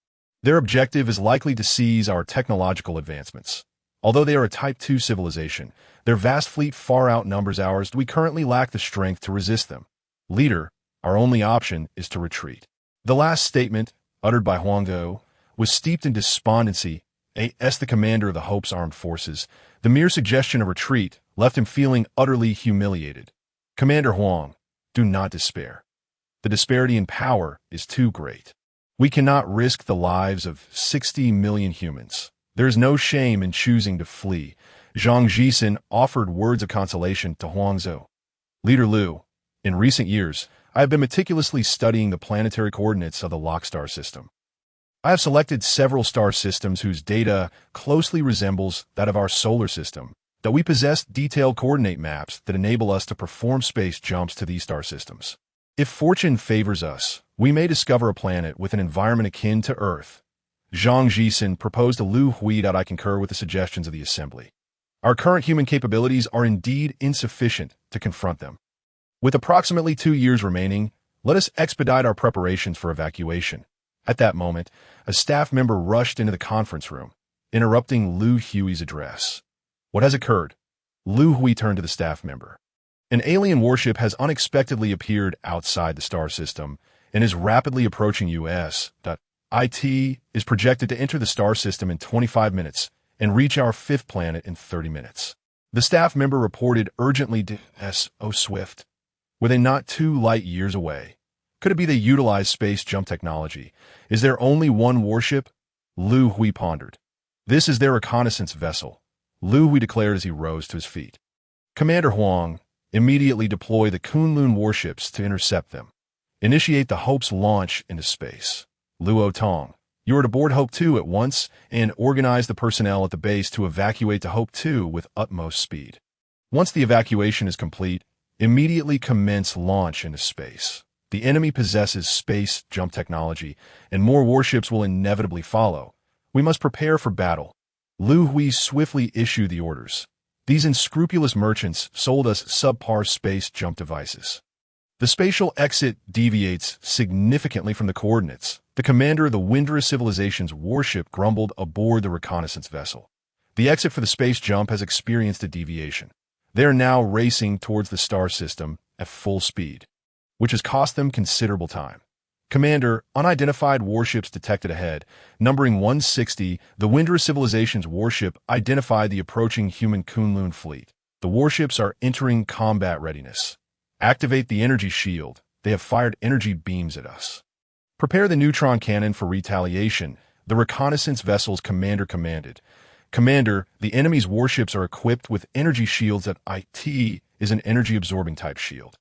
Their objective is likely to seize our technological advancements. Although they are a Type 2 civilization, their vast fleet far outnumbers ours. We currently lack the strength to resist them. Leader, our only option is to retreat. The last statement, uttered by Huangdo, was steeped in despondency. As the commander of the Hope's armed forces, the mere suggestion of retreat left him feeling utterly humiliated. Commander Huang, do not despair. The disparity in power is too great. We cannot risk the lives of 60 million humans. There is no shame in choosing to flee. Zhang Jisen offered words of consolation to Huangzhou. Leader Liu, in recent years, I have been meticulously studying the planetary coordinates of the Lockstar system. I have selected several star systems whose data closely resembles that of our solar system, that we possess detailed coordinate maps that enable us to perform space jumps to these star systems. If fortune favors us, we may discover a planet with an environment akin to Earth. Zhang Jisen proposed to Liu Hui that I concur with the suggestions of the Assembly. Our current human capabilities are indeed insufficient to confront them. With approximately 2 years remaining, let us expedite our preparations for evacuation. At that moment, a staff member rushed into the conference room, interrupting Liu Hui's address. What has occurred? Liu Hui turned to the staff member. An alien warship has unexpectedly appeared outside the star system and is rapidly approaching us. IT is projected to enter the star system in 25 minutes and reach our 5th planet in 30 minutes. The staff member reported urgently to S.O. Swift. Were they not 2 light years away? Could it be they utilize space jump technology? Is there only one warship? Liu Hui pondered. This is their reconnaissance vessel, Liu Hui declared as he rose to his feet. Commander Huang, immediately deploy the Kunlun warships to intercept them. Initiate the Hope's launch into space. Luo Tong, you are to board Hope 2 at once and organize the personnel at the base to evacuate to Hope 2 with utmost speed. Once the evacuation is complete, immediately commence launch into space. The enemy possesses space jump technology, and more warships will inevitably follow. We must prepare for battle. Liu Hui swiftly issued the orders. These unscrupulous merchants sold us subpar space jump devices. The spatial exit deviates significantly from the coordinates. The commander of the Windra civilization's warship grumbled aboard the reconnaissance vessel. The exit for the space jump has experienced a deviation. They are now racing towards the star system at full speed, which has cost them considerable time. Commander, unidentified warships detected ahead. Numbering 160, the Windra civilization's warship identified the approaching human Kunlun fleet. The warships are entering combat readiness. Activate the energy shield. They have fired energy beams at us. Prepare the neutron cannon for retaliation, the reconnaissance vessel's commander commanded. Commander, the enemy's warships are equipped with energy shields that IT is an energy-absorbing type shield.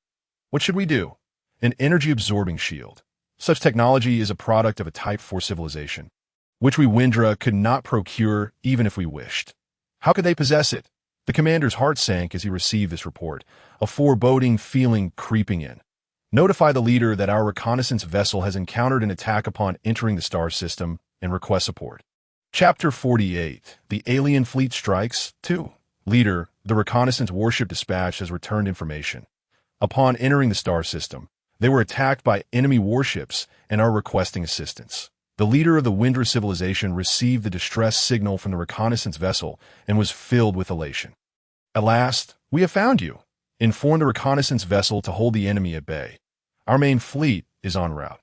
What should we do? An energy-absorbing shield. Such technology is a product of a Type 4 civilization, which we Windra could not procure even if we wished. How could they possess it? The commander's heart sank as he received this report, a foreboding feeling creeping in. Notify the leader that our reconnaissance vessel has encountered an attack upon entering the star system and request support. Chapter 48. The Alien Fleet Strikes 2. Leader, the reconnaissance warship dispatch has returned information. Upon entering the star system, they were attacked by enemy warships and are requesting assistance. The leader of the Windra civilization received the distress signal from the reconnaissance vessel and was filled with elation. At last, we have found you. Inform the reconnaissance vessel to hold the enemy at bay. Our main fleet is en route.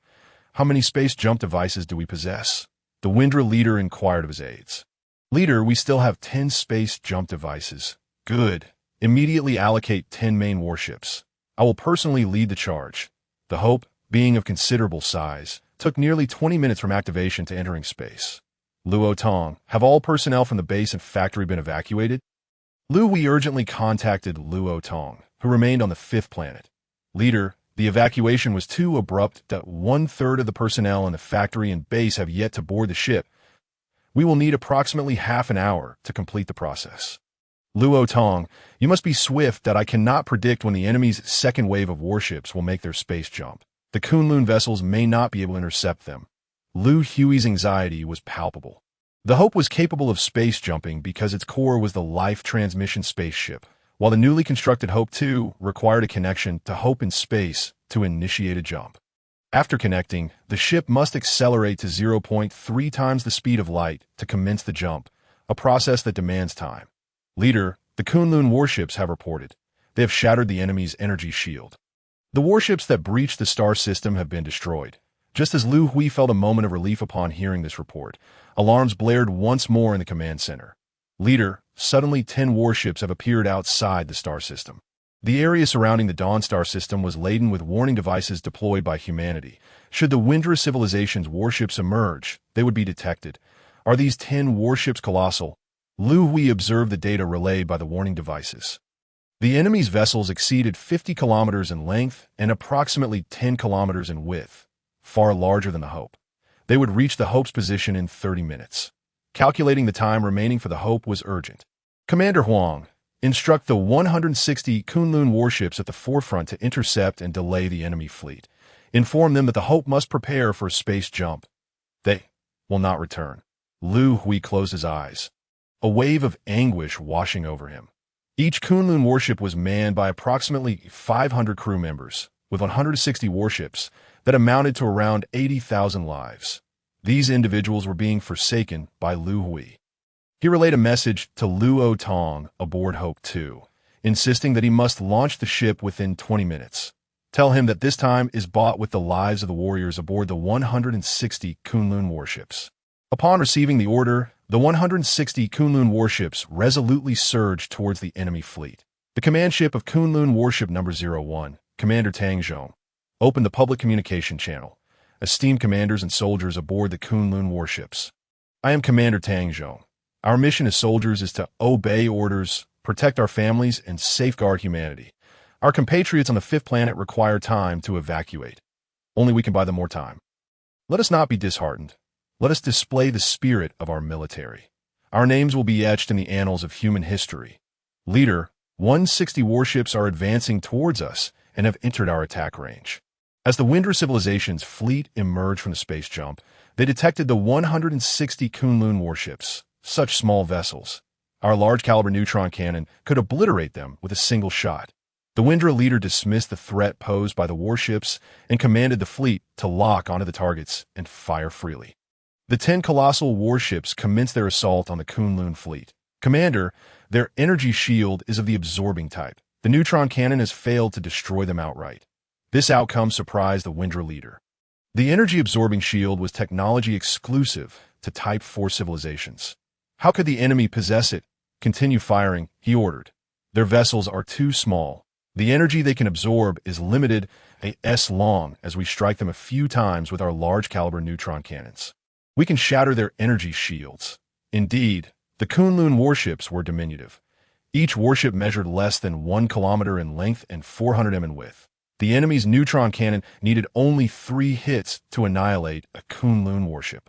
How many space jump devices do we possess? The Windra leader inquired of his aides. Leader, we still have 10 space jump devices. Good. Immediately allocate 10 main warships. I will personally lead the charge. The Hope, being of considerable size, took nearly 20 minutes from activation to entering space. Luo Tong, have all personnel from the base and factory been evacuated? Liu Hui urgently contacted Luo Tong, who remained on the fifth planet. Leader, the evacuation was too abrupt that 1/3 of the personnel in the factory and base have yet to board the ship. We will need approximately half an hour to complete the process. Luo Tong, you must be swift that I cannot predict when the enemy's second wave of warships will make their space jump. The Kunlun vessels may not be able to intercept them. Liu Hui's anxiety was palpable. The Hope was capable of space jumping because its core was the Life Transmission spaceship, while the newly constructed Hope 2 required a connection to Hope in space to initiate a jump. After connecting, the ship must accelerate to 0.3 times the speed of light to commence the jump, a process that demands time. Leader, the Kunlun warships have reported. They have shattered the enemy's energy shield. The warships that breached the star system have been destroyed. Just as Liu Hui felt a moment of relief upon hearing this report, alarms blared once more in the command center. Leader, suddenly 10 warships have appeared outside the star system. The area surrounding the Dawn star system was laden with warning devices deployed by humanity. Should the Windra civilization's warships emerge, they would be detected. Are these 10 warships colossal? Liu Hui observed the data relayed by the warning devices. The enemy's vessels exceeded 50 kilometers in length and approximately 10 kilometers in width, far larger than the Hope. They would reach the Hope's position in 30 minutes. Calculating the time remaining for the Hope was urgent. Commander Huang, instruct the 160 Kunlun warships at the forefront to intercept and delay the enemy fleet. Inform them that the Hope must prepare for a space jump. They will not return. Liu Hui closed his eyes, a wave of anguish washing over him. Each Kunlun warship was manned by approximately 500 crew members, with 160 warships that amounted to around 80,000 lives. These individuals were being forsaken by Liu Hui. He relayed a message to Luo Tong aboard Hope 2, insisting that he must launch the ship within 20 minutes. Tell him that this time is bought with the lives of the warriors aboard the 160 Kunlun warships. Upon receiving the order, the 160 Kunlun warships resolutely surged towards the enemy fleet. The command ship of Kunlun Warship Number 01, Commander Tang Zhong, opened the public communication channel. Esteemed commanders and soldiers aboard the Kunlun warships. I am Commander Tang Zhong. Our mission as soldiers is to obey orders, protect our families, and safeguard humanity. Our compatriots on the fifth planet require time to evacuate. Only we can buy them more time. Let us not be disheartened. Let us display the spirit of our military. Our names will be etched in the annals of human history. Leader, 160 warships are advancing towards us and have entered our attack range. As the Windra civilization's fleet emerged from the space jump, they detected the 160 Kunlun warships, such small vessels. Our large-caliber neutron cannon could obliterate them with a single shot. The Windra leader dismissed the threat posed by the warships and commanded the fleet to lock onto the targets and fire freely. The 10 colossal warships commenced their assault on the Kunlun fleet. Commander, their energy shield is of the absorbing type. The neutron cannon has failed to destroy them outright. This outcome surprised the Windra leader. The energy-absorbing shield was technology exclusive to Type 4 civilizations. How could the enemy possess it? Continue firing, he ordered. Their vessels are too small. The energy they can absorb is limited, long as we strike them a few times with our large-caliber neutron cannons. We can shatter their energy shields. Indeed, the Kunlun warships were diminutive. Each warship measured less than 1 kilometer in length and 400 m in width. The enemy's neutron cannon needed only 3 hits to annihilate a Kunlun warship.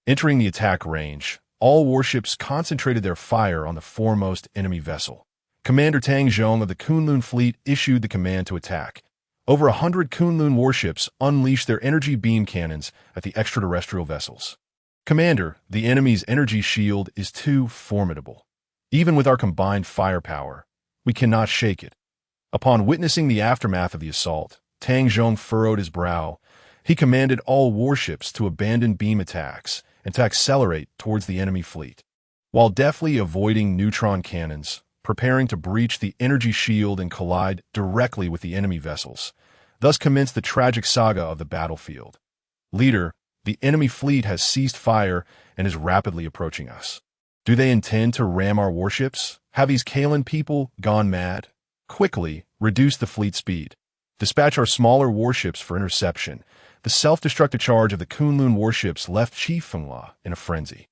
Entering the attack range, all warships concentrated their fire on the foremost enemy vessel. Commander Tang Zhong of the Kunlun fleet issued the command to attack. Over 100 Kunlun warships unleashed their energy beam cannons at the extraterrestrial vessels. Commander, the enemy's energy shield is too formidable. Even with our combined firepower, we cannot shake it. Upon witnessing the aftermath of the assault, Tang Zhong furrowed his brow. He commanded all warships to abandon beam attacks and to accelerate towards the enemy fleet. While deftly avoiding neutron cannons, preparing to breach the energy shield and collide directly with the enemy vessels, thus commenced the tragic saga of the battlefield. Leader, the enemy fleet has ceased fire and is rapidly approaching us. Do they intend to ram our warships? Have these Kalan people gone mad? Quickly, reduce the fleet speed. Dispatch our smaller warships for interception. The self-destructive charge of the Kunlun warships left Chief Fenghua in a frenzy.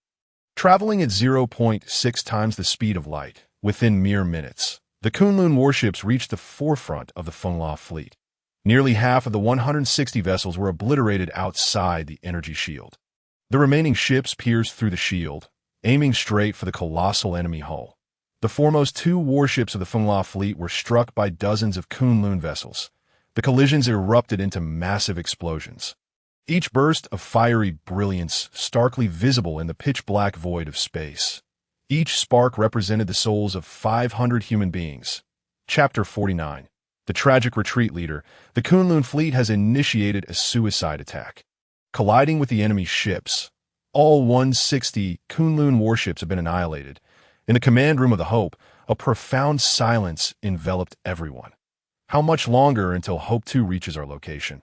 Traveling at 0.6 times the speed of light, within mere minutes, the Kunlun warships reached the forefront of the Fenghua fleet. Nearly half of the 160 vessels were obliterated outside the energy shield. The remaining ships pierced through the shield, aiming straight for the colossal enemy hull. The foremost two warships of the Fenghua fleet were struck by dozens of Kunlun vessels. The collisions erupted into massive explosions. Each burst of fiery brilliance starkly visible in the pitch-black void of space. Each spark represented the souls of 500 human beings. Chapter 49. The Tragic Retreat Leader. The Kunlun fleet has initiated a suicide attack. Colliding with the enemy's ships, all 160 Kunlun warships have been annihilated. In the command room of the Hope, a profound silence enveloped everyone. How much longer until Hope 2 reaches our location?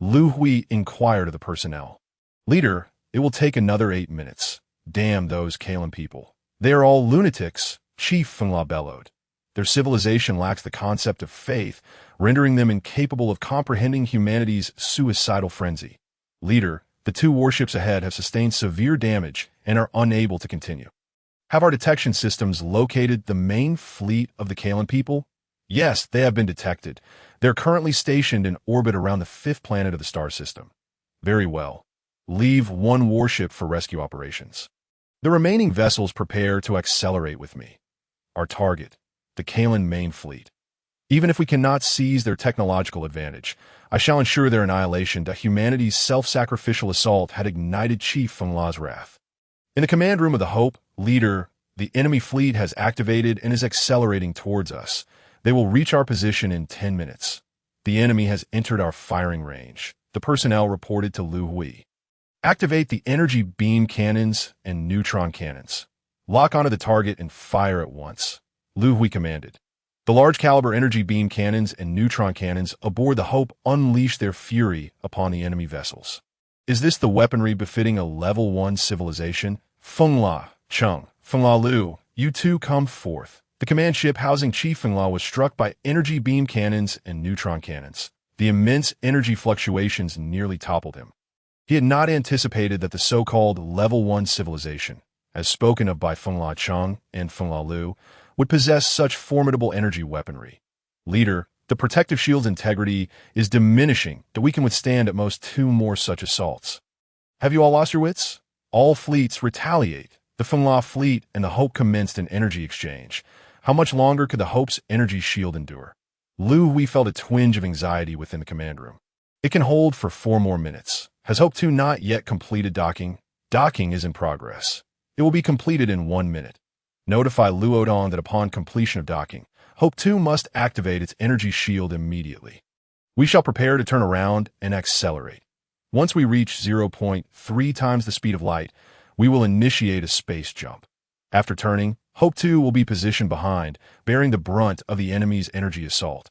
Liu Hui inquired of the personnel. Leader, it will take another 8 minutes. Damn those Kalen people. They are all lunatics, Chief Fenghua bellowed. Their civilization lacks the concept of faith, rendering them incapable of comprehending humanity's suicidal frenzy. Leader, the two warships ahead have sustained severe damage and are unable to continue. Have our detection systems located the main fleet of the Kalen people? Yes, they have been detected. They're currently stationed in orbit around the fifth planet of the star system. Very well. Leave one warship for rescue operations. The remaining vessels prepare to accelerate with me. Our target, the Kalen main fleet. Even if we cannot seize their technological advantage, I shall ensure their annihilation. That humanity's self-sacrificial assault had ignited Chief Fenghua's wrath. In the command room of the Hope, Leader, the enemy fleet has activated and is accelerating towards us. They will reach our position in 10 minutes. The enemy has entered our firing range, the personnel reported to Liu Hui. Activate the energy beam cannons and neutron cannons. Lock onto the target and fire at once, Liu Hui commanded. The large-caliber energy beam cannons and neutron cannons aboard the Hope unleashed their fury upon the enemy vessels. Is this the weaponry befitting a Level 1 civilization? Fenghua, Cheng, Fenghua Liu, you two come forth. The command ship housing Chief Fenghua was struck by energy beam cannons and neutron cannons. The immense energy fluctuations nearly toppled him. He had not anticipated that the so-called Level 1 civilization, as spoken of by Fenghua Cheng and Fenghua Liu, would possess such formidable energy weaponry. Leader, the protective shield's integrity is diminishing that we can withstand at most 2 more such assaults. Have you all lost your wits? All fleets retaliate. The Fenghua fleet and the Hope commenced an energy exchange. How much longer could the Hope's energy shield endure? Liu Hui felt a twinge of anxiety within the command room. It can hold for 4 more minutes. Has Hope 2 not yet completed docking? Docking is in progress. It will be completed in 1 minute. Notify Liu Odong that upon completion of docking, Hope 2 must activate its energy shield immediately. We shall prepare to turn around and accelerate. Once we reach 0.3 times the speed of light, we will initiate a space jump. After turning, Hope 2 will be positioned behind, bearing the brunt of the enemy's energy assault.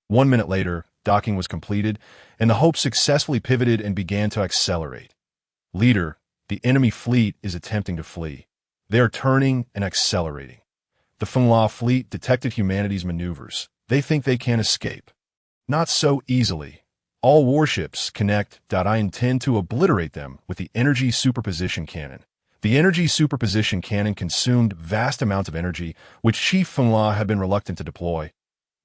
1 minute later, docking was completed, and the Hope successfully pivoted and began to accelerate. Leader, the enemy fleet is attempting to flee. They are turning and accelerating. The Fenghua fleet detected humanity's maneuvers. They think they can escape. Not so easily. All warships connect. I intend to obliterate them with the energy superposition cannon. The energy superposition cannon consumed vast amounts of energy, which Chief Fenghua had been reluctant to deploy.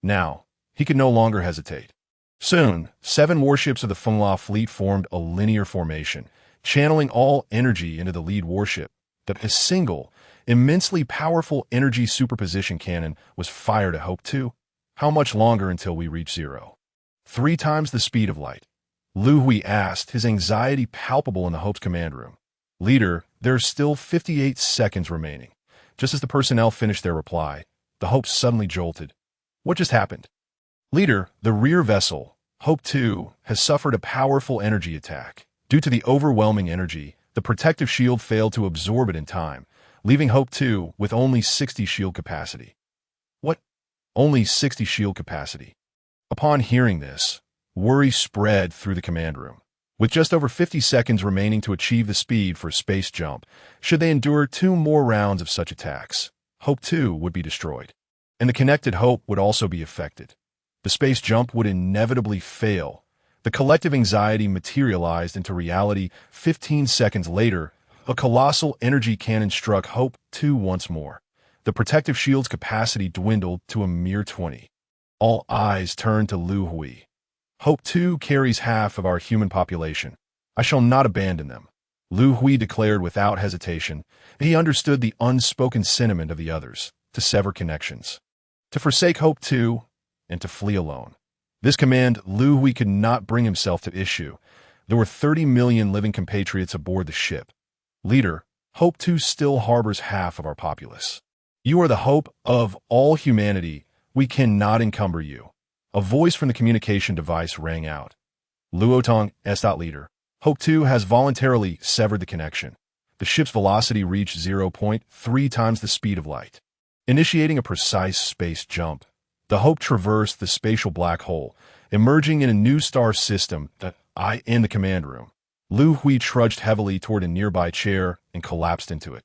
Now, he could no longer hesitate. Soon, 7 warships of the Fenghua fleet formed a linear formation, channeling all energy into the lead warship. A single, immensely powerful energy superposition cannon was fired at Hope 2. How much longer until we reach 0? 3 times the speed of light. Liu Hui asked, his anxiety palpable in the Hope's command room. Leader, there are still 58 seconds remaining. Just as the personnel finished their reply, the Hope suddenly jolted. What just happened? Leader, the rear vessel, Hope 2, has suffered a powerful energy attack. Due to the overwhelming energy, the protective shield failed to absorb it in time, leaving Hope 2 with only 60 shield capacity. What? Only 60 shield capacity? Upon hearing this, worry spread through the command room. With just over 50 seconds remaining to achieve the speed for a space jump, should they endure 2 more rounds of such attacks, Hope 2 would be destroyed. And the connected Hope would also be affected. The space jump would inevitably fail. The collective anxiety materialized into reality. 15 seconds later, a colossal energy cannon struck Hope 2 once more. The protective shield's capacity dwindled to a mere 20. All eyes turned to Liu Hui. Hope 2 carries half of our human population. I shall not abandon them. Liu Hui declared without hesitation. He understood the unspoken sentiment of the others, to sever connections, to forsake Hope 2, and to flee alone. This command Liu Hui could not bring himself to issue. There were 30 million living compatriots aboard the ship. Leader, Hope 2 still harbors half of our populace. You are the hope of all humanity. We cannot encumber you. A voice from the communication device rang out. Luotong, Leader. Hope 2 has voluntarily severed the connection. The ship's velocity reached 0.3 times the speed of light. Initiating a precise space jump, the Hope traversed the spatial black hole, emerging in a new star system in the command room. Liu Hui trudged heavily toward a nearby chair and collapsed into it.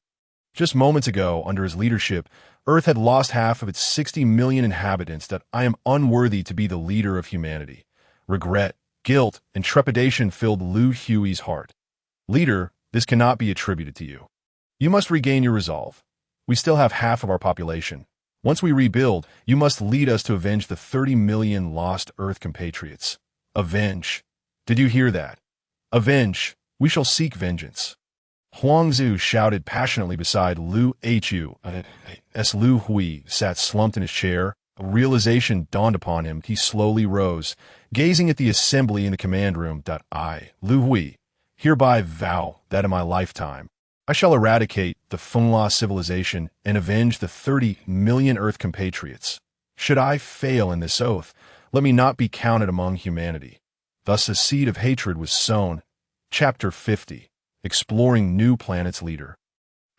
Just moments ago, under his leadership, Earth had lost half of its 60 million inhabitants. I am unworthy to be the leader of humanity. Regret, guilt, and trepidation filled Liu Hui's heart. Leader, this cannot be attributed to you. You must regain your resolve. We still have half of our population. Once we rebuild, you must lead us to avenge the 30 million lost Earth compatriots. Avenge. Did you hear that? Avenge. We shall seek vengeance. Huangzu shouted passionately beside Liu Hu. As Liu Hui sat slumped in his chair, a realization dawned upon him. He slowly rose, gazing at the assembly in the command room. I, Liu Hui, hereby vow that in my lifetime, I shall eradicate the Fengla civilization and avenge the 30 million Earth compatriots. Should I fail in this oath, let me not be counted among humanity. Thus a seed of hatred was sown. Chapter 50. Exploring New Planets Leader.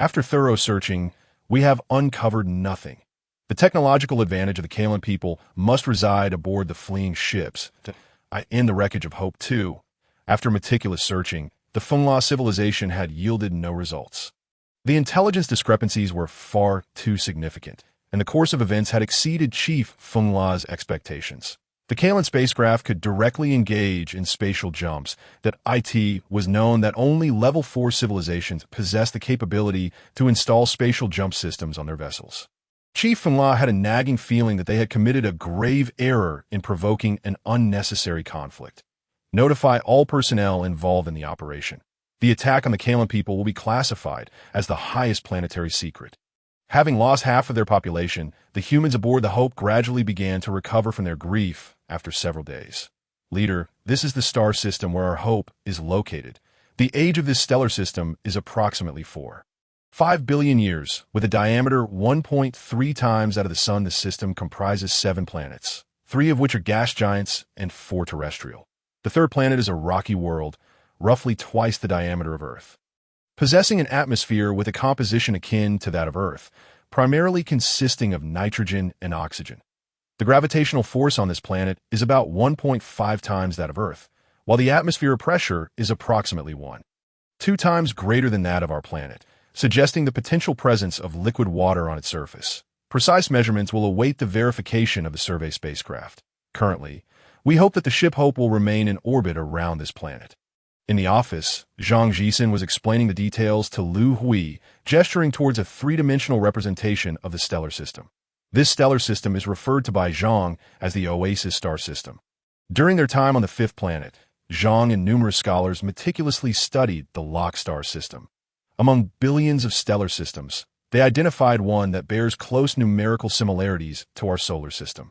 After thorough searching, we have uncovered nothing. The technological advantage of the Kalan people must reside aboard the fleeing ships. In the wreckage of Hope 2, after meticulous searching, the Fengla civilization had yielded no results. The intelligence discrepancies were far too significant, and the course of events had exceeded Chief Fengla's expectations. The Kalan spacecraft could directly engage in spatial jumps. It was known that only Level 4 civilizations possessed the capability to install spatial jump systems on their vessels. Chief Fengla had a nagging feeling that they had committed a grave error in provoking an unnecessary conflict. Notify all personnel involved in the operation. The attack on the Kalan people will be classified as the highest planetary secret. Having lost half of their population, the humans aboard the Hope gradually began to recover from their grief after several days. Leader, this is the star system where our Hope is located. The age of this stellar system is approximately 5 billion years, with a diameter 1.3 times that of the Sun. The system comprises 7 planets, 3 of which are gas giants and 4 terrestrial. The third planet is a rocky world, roughly twice the diameter of Earth, possessing an atmosphere with a composition akin to that of Earth, primarily consisting of nitrogen and oxygen. The gravitational force on this planet is about 1.5 times that of Earth, while the atmosphere pressure is approximately 1.2 times greater than that of our planet, suggesting the potential presence of liquid water on its surface. Precise measurements will await the verification of the survey spacecraft. Currently, we hope that the ship Hope will remain in orbit around this planet. In the office, Zhang Jisen was explaining the details to Liu Hui, gesturing towards a three-dimensional representation of the stellar system. This stellar system is referred to by Zhang as the Oasis star system. During their time on the 5th planet, Zhang and numerous scholars meticulously studied the Lock star system. Among billions of stellar systems, they identified one that bears close numerical similarities to our solar system.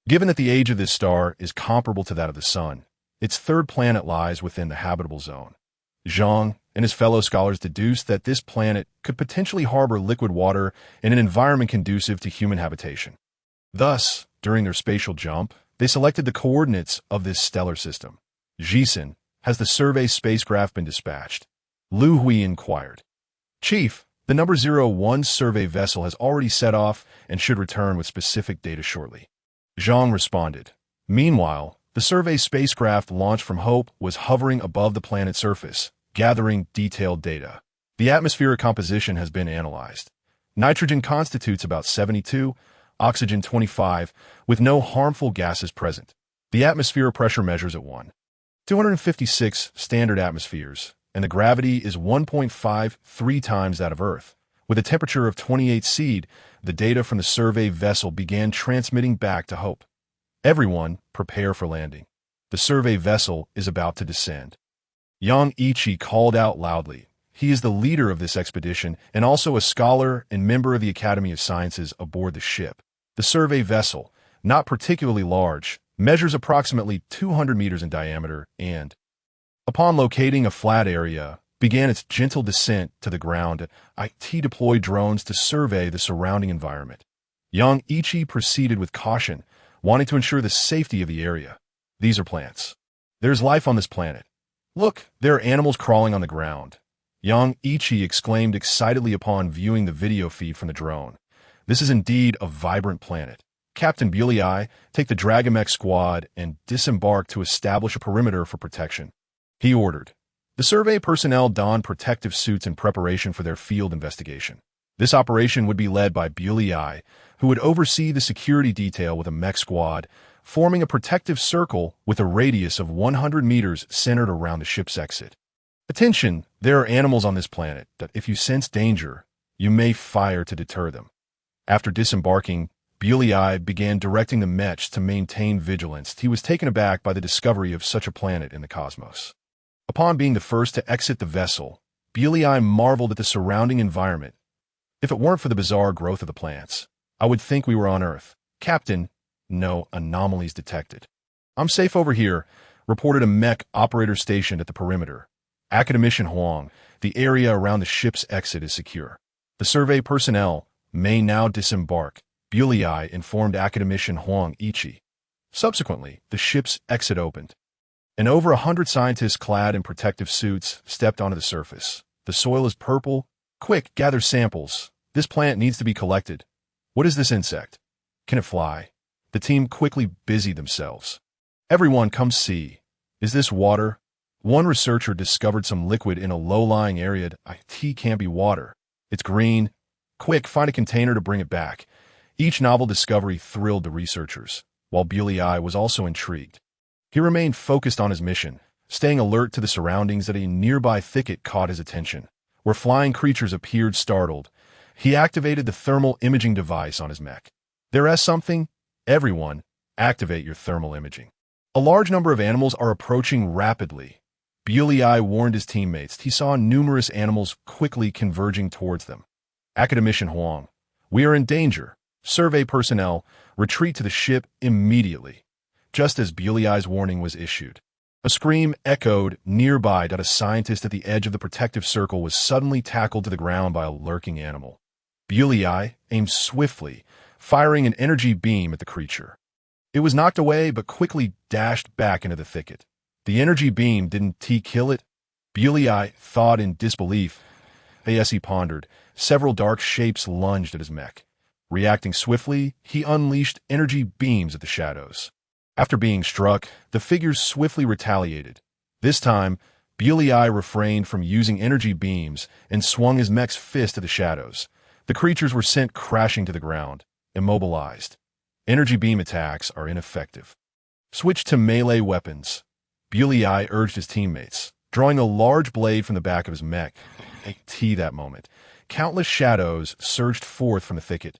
Given that the age of this star is comparable to that of the Sun, its third planet lies within the habitable zone. Zhang and his fellow scholars deduced that this planet could potentially harbor liquid water in an environment conducive to human habitation. Thus, during their spatial jump, they selected the coordinates of this stellar system. Jisen, has the survey spacecraft been dispatched? Liu Hui inquired. Chief, the number 01 survey vessel has already set off and should return with specific data shortly. Zhang responded. Meanwhile, the survey spacecraft launched from Hope was hovering above the planet's surface, gathering detailed data. The atmospheric composition has been analyzed. Nitrogen constitutes about 72, oxygen 25, with no harmful gases present. The atmosphere pressure measures at 256 standard atmospheres, and the gravity is 1.53 times that of Earth. With a temperature of 28 C, the data from the survey vessel began transmitting back to Hope. Everyone, prepare for landing. The survey vessel is about to descend. Yang Ichi called out loudly. He is the leader of this expedition and also a scholar and member of the Academy of Sciences aboard the ship. The survey vessel, not particularly large, measures approximately 200 meters in diameter and, upon locating a flat area, began its gentle descent to the ground. IT deployed drones to survey the surrounding environment. Yang Ichi proceeded with caution, wanting to ensure the safety of the area. These are plants. There's life on this planet. Look, there are animals crawling on the ground. Yang Ichi exclaimed excitedly upon viewing the video feed from the drone. This is indeed a vibrant planet. Captain Bulei, take the Dragomech squad and disembark to establish a perimeter for protection. He ordered. The survey personnel donned protective suits in preparation for their field investigation. This operation would be led by Bulei, who would oversee the security detail with a mech squad, forming a protective circle with a radius of 100 meters centered around the ship's exit. Attention, there are animals on this planet that if you sense danger, you may fire to deter them. After disembarking, Bulei began directing the mech to maintain vigilance. He was taken aback by the discovery of such a planet in the cosmos. Upon being the first to exit the vessel, Bulei marveled at the surrounding environment. If it weren't for the bizarre growth of the plants, I would think we were on Earth. Captain, no anomalies detected. I'm safe over here, reported a mech operator stationed at the perimeter. Academician Huang, the area around the ship's exit is secure. The survey personnel may now disembark, Bulei informed Academician Huang Ichi. Subsequently, the ship's exit opened. And over 100 scientists clad in protective suits stepped onto the surface. The soil is purple. Quick, gather samples. This plant needs to be collected. What is this insect? Can it fly? The team quickly busied themselves. Everyone, come see. Is this water? One researcher discovered some liquid in a low-lying area. It can't be water. It's green. Quick, find a container to bring it back. Each novel discovery thrilled the researchers, while Bulei was also intrigued. He remained focused on his mission, staying alert to the surroundings. That a nearby thicket caught his attention, where flying creatures appeared startled. He activated the thermal imaging device on his mech. There is something. Everyone, activate your thermal imaging. A large number of animals are approaching rapidly. Bulei warned his teammates. He saw numerous animals quickly converging towards them. Academician Huang, we are in danger. Survey personnel, retreat to the ship immediately. Just as Bulei's warning was issued, a scream echoed nearby. A scientist at the edge of the protective circle was suddenly tackled to the ground by a lurking animal. Bulei aimed swiftly, firing an energy beam at the creature. It was knocked away but quickly dashed back into the thicket. The energy beam didn't kill it? Bulei thought in disbelief. As he pondered, several dark shapes lunged at his mech. Reacting swiftly, he unleashed energy beams at the shadows. After being struck, the figures swiftly retaliated. This time, Bulei refrained from using energy beams and swung his mech's fist at the shadows. The creatures were sent crashing to the ground, immobilized. Energy beam attacks are ineffective. Switch to melee weapons. Bulei urged his teammates, drawing a large blade from the back of his mech. That moment, countless shadows surged forth from the thicket.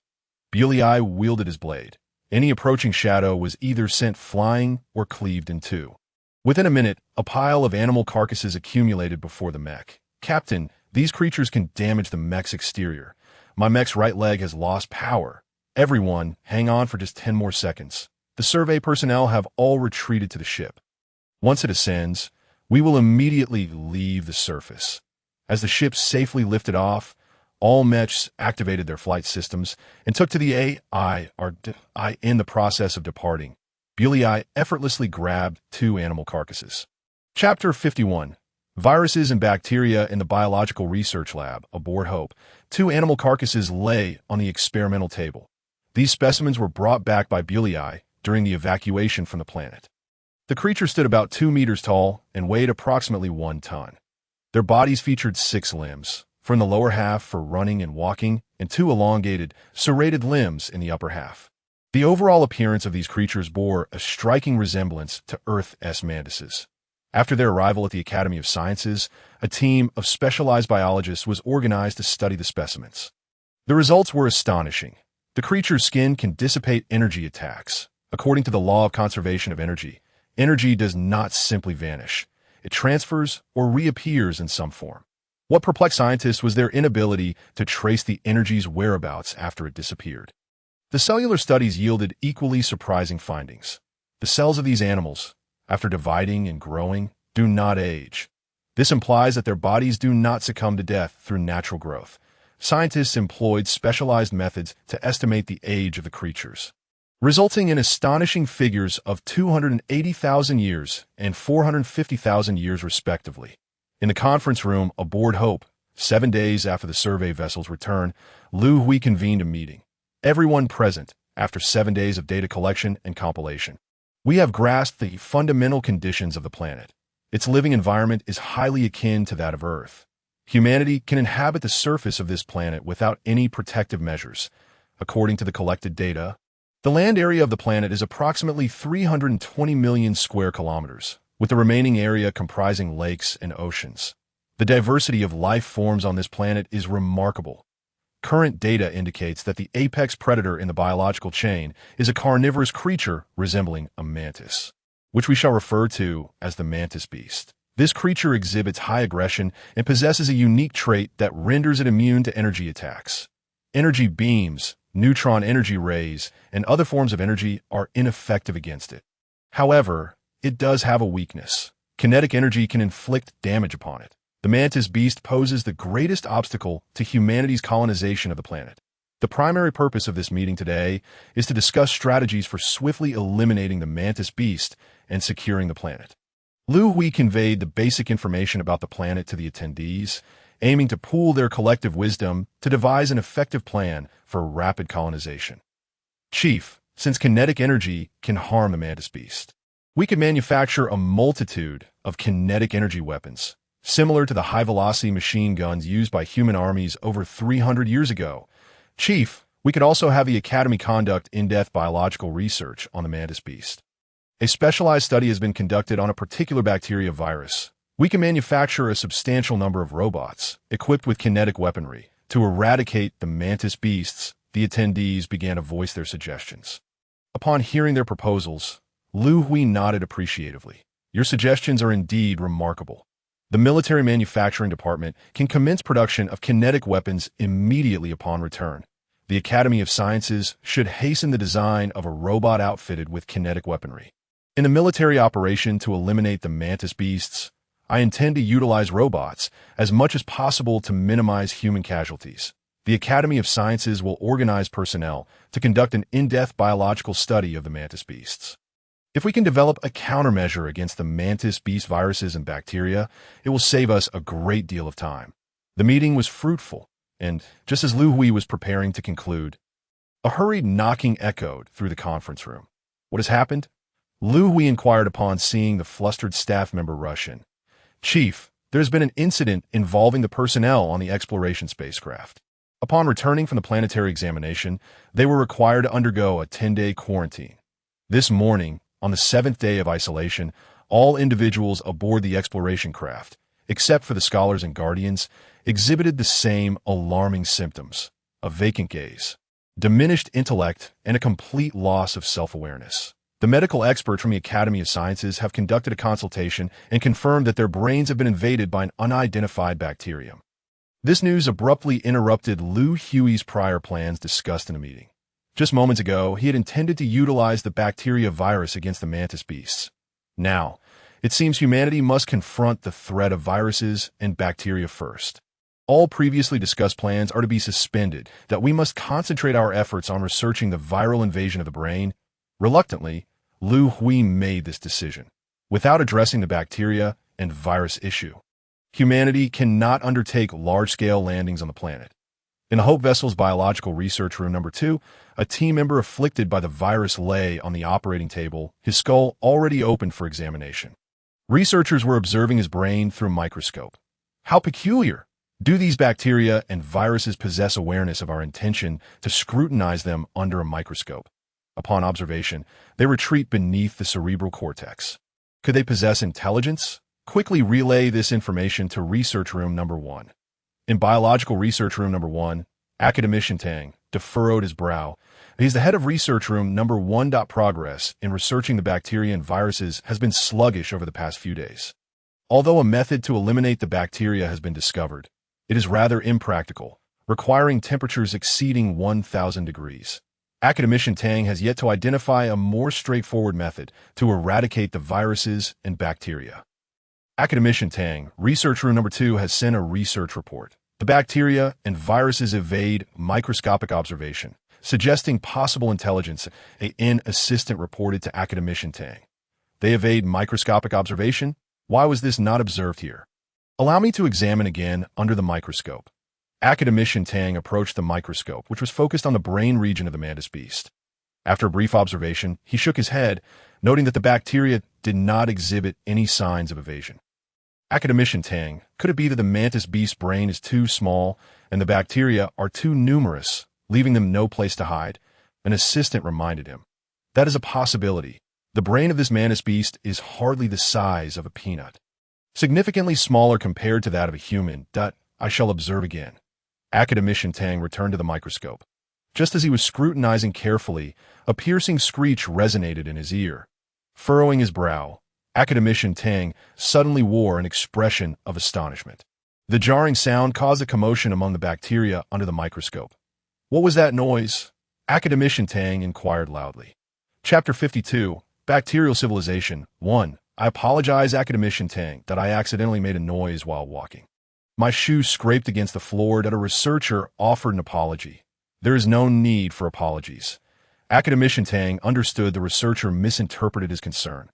Bulei wielded his blade. Any approaching shadow was either sent flying or cleaved in two. Within a minute, a pile of animal carcasses accumulated before the mech. Captain, these creatures can damage the mech's exterior. My mech's right leg has lost power. Everyone, hang on for just 10 more seconds. The survey personnel have all retreated to the ship. Once it ascends, we will immediately leave the surface. As the ship safely lifted off, all mechs activated their flight systems and took to the AI in the process of departing. Bulei effortlessly grabbed 2 animal carcasses. Chapter 51. Viruses and Bacteria in the Biological Research Lab aboard Hope. 2 animal carcasses lay on the experimental table. These specimens were brought back by Bulei during the evacuation from the planet. The creatures stood about 2 meters tall and weighed approximately 1 ton. Their bodies featured 6 limbs, from the lower half for running and walking, and 2 elongated, serrated limbs in the upper half. The overall appearance of these creatures bore a striking resemblance to Earth's mantises. After their arrival at the Academy of Sciences, a team of specialized biologists was organized to study the specimens. The results were astonishing. The creature's skin can dissipate energy attacks. According to the law of conservation of energy, energy does not simply vanish. It transfers or reappears in some form. What perplexed scientists was their inability to trace the energy's whereabouts after it disappeared. The cellular studies yielded equally surprising findings. The cells of these animals, after dividing and growing, do not age. This implies that their bodies do not succumb to death through natural growth. Scientists employed specialized methods to estimate the age of the creatures, resulting in astonishing figures of 280,000 years and 450,000 years respectively. In the conference room aboard Hope, 7 days after the survey vessel's return, Liu Hui convened a meeting. Everyone present, after 7 days of data collection and compilation. We have grasped the fundamental conditions of the planet. Its living environment is highly akin to that of Earth. Humanity can inhabit the surface of this planet without any protective measures. According to the collected data, the land area of the planet is approximately 320 million square kilometers, with the remaining area comprising lakes and oceans. The diversity of life forms on this planet is remarkable. Current data indicates that the apex predator in the biological chain is a carnivorous creature resembling a mantis, which we shall refer to as the mantis beast. This creature exhibits high aggression and possesses a unique trait that renders it immune to energy attacks. Energy beams, neutron energy rays, and other forms of energy are ineffective against it. However, it does have a weakness. Kinetic energy can inflict damage upon it. The mantis beast poses the greatest obstacle to humanity's colonization of the planet. The primary purpose of this meeting today is to discuss strategies for swiftly eliminating the mantis beast and securing the planet. Liu Hui conveyed the basic information about the planet to the attendees, aiming to pool their collective wisdom to devise an effective plan for rapid colonization. Chief, since kinetic energy can harm the mantis beast, we could manufacture a multitude of kinetic energy weapons, similar to the high-velocity machine guns used by human armies over 300 years ago. Chief, we could also have the Academy conduct in-depth biological research on the mantis beast. A specialized study has been conducted on a particular bacteria virus. We can manufacture a substantial number of robots, equipped with kinetic weaponry, to eradicate the mantis beasts. The attendees began to voice their suggestions. Upon hearing their proposals, Liu Hui nodded appreciatively. Your suggestions are indeed remarkable. The military manufacturing department can commence production of kinetic weapons immediately upon return. The Academy of Sciences should hasten the design of a robot outfitted with kinetic weaponry. In the military operation to eliminate the mantis beasts, I intend to utilize robots as much as possible to minimize human casualties. The Academy of Sciences will organize personnel to conduct an in-depth biological study of the mantis beasts. If we can develop a countermeasure against the mantis beast viruses and bacteria, it will save us a great deal of time. The meeting was fruitful, and just as Liu Hui was preparing to conclude, a hurried knocking echoed through the conference room. What has happened? Liu Hui inquired upon seeing the flustered staff member rush in. Chief, there has been an incident involving the personnel on the exploration spacecraft. Upon returning from the planetary examination, they were required to undergo a 10-day quarantine. This morning, on the 7th day of isolation, all individuals aboard the exploration craft, except for the scholars and guardians, exhibited the same alarming symptoms: a vacant gaze, diminished intellect, and a complete loss of self-awareness. The medical experts from the Academy of Sciences have conducted a consultation and confirmed that their brains have been invaded by an unidentified bacterium. This news abruptly interrupted Liu Hui's prior plans discussed in the meeting. Just moments ago, he had intended to utilize the bacteria virus against the mantis beasts. Now, it seems humanity must confront the threat of viruses and bacteria first. All previously discussed plans are to be suspended, that we must concentrate our efforts on researching the viral invasion of the brain. Reluctantly, Liu Hui made this decision. Without addressing the bacteria and virus issue, humanity cannot undertake large-scale landings on the planet. In the Hope vessel's biological research room number 2, a team member afflicted by the virus lay on the operating table, his skull already opened for examination. Researchers were observing his brain through a microscope. How peculiar! Do these bacteria and viruses possess awareness of our intention to scrutinize them under a microscope? Upon observation, they retreat beneath the cerebral cortex. Could they possess intelligence? Quickly relay this information to Research Room Number 1. In Biological Research Room Number 1, Academician Tang furrowed his brow. He's the head of Research Room Number 1. Progress in researching the bacteria and viruses has been sluggish over the past few days. Although a method to eliminate the bacteria has been discovered, it is rather impractical, requiring temperatures exceeding 1,000 degrees. Academician Tang has yet to identify a more straightforward method to eradicate the viruses and bacteria. Academician Tang, Research Room Number 2 has sent a research report. The bacteria and viruses evade microscopic observation, suggesting possible intelligence, an assistant reported to Academician Tang. They evade microscopic observation? Why was this not observed here? Allow me to examine again under the microscope. Academician Tang approached the microscope, which was focused on the brain region of the mantis beast. After a brief observation, he shook his head, noting that the bacteria did not exhibit any signs of evasion. Academician Tang, could it be that the mantis beast's brain is too small and the bacteria are too numerous, leaving them no place to hide? An assistant reminded him. That is a possibility. The brain of this mantis beast is hardly the size of a peanut. Significantly smaller compared to that of a human. I shall observe again. Academician Tang returned to the microscope. Just as he was scrutinizing carefully, a piercing screech resonated in his ear. Furrowing his brow, Academician Tang suddenly wore an expression of astonishment. The jarring sound caused a commotion among the bacteria under the microscope. What was that noise? Academician Tang inquired loudly. Chapter 52, Bacterial Civilization 1. I apologize, Academician Tang, that I accidentally made a noise while walking. My shoe scraped against the floor. That a researcher offered an apology. There is no need for apologies. Academician Tang understood the researcher misinterpreted his concern.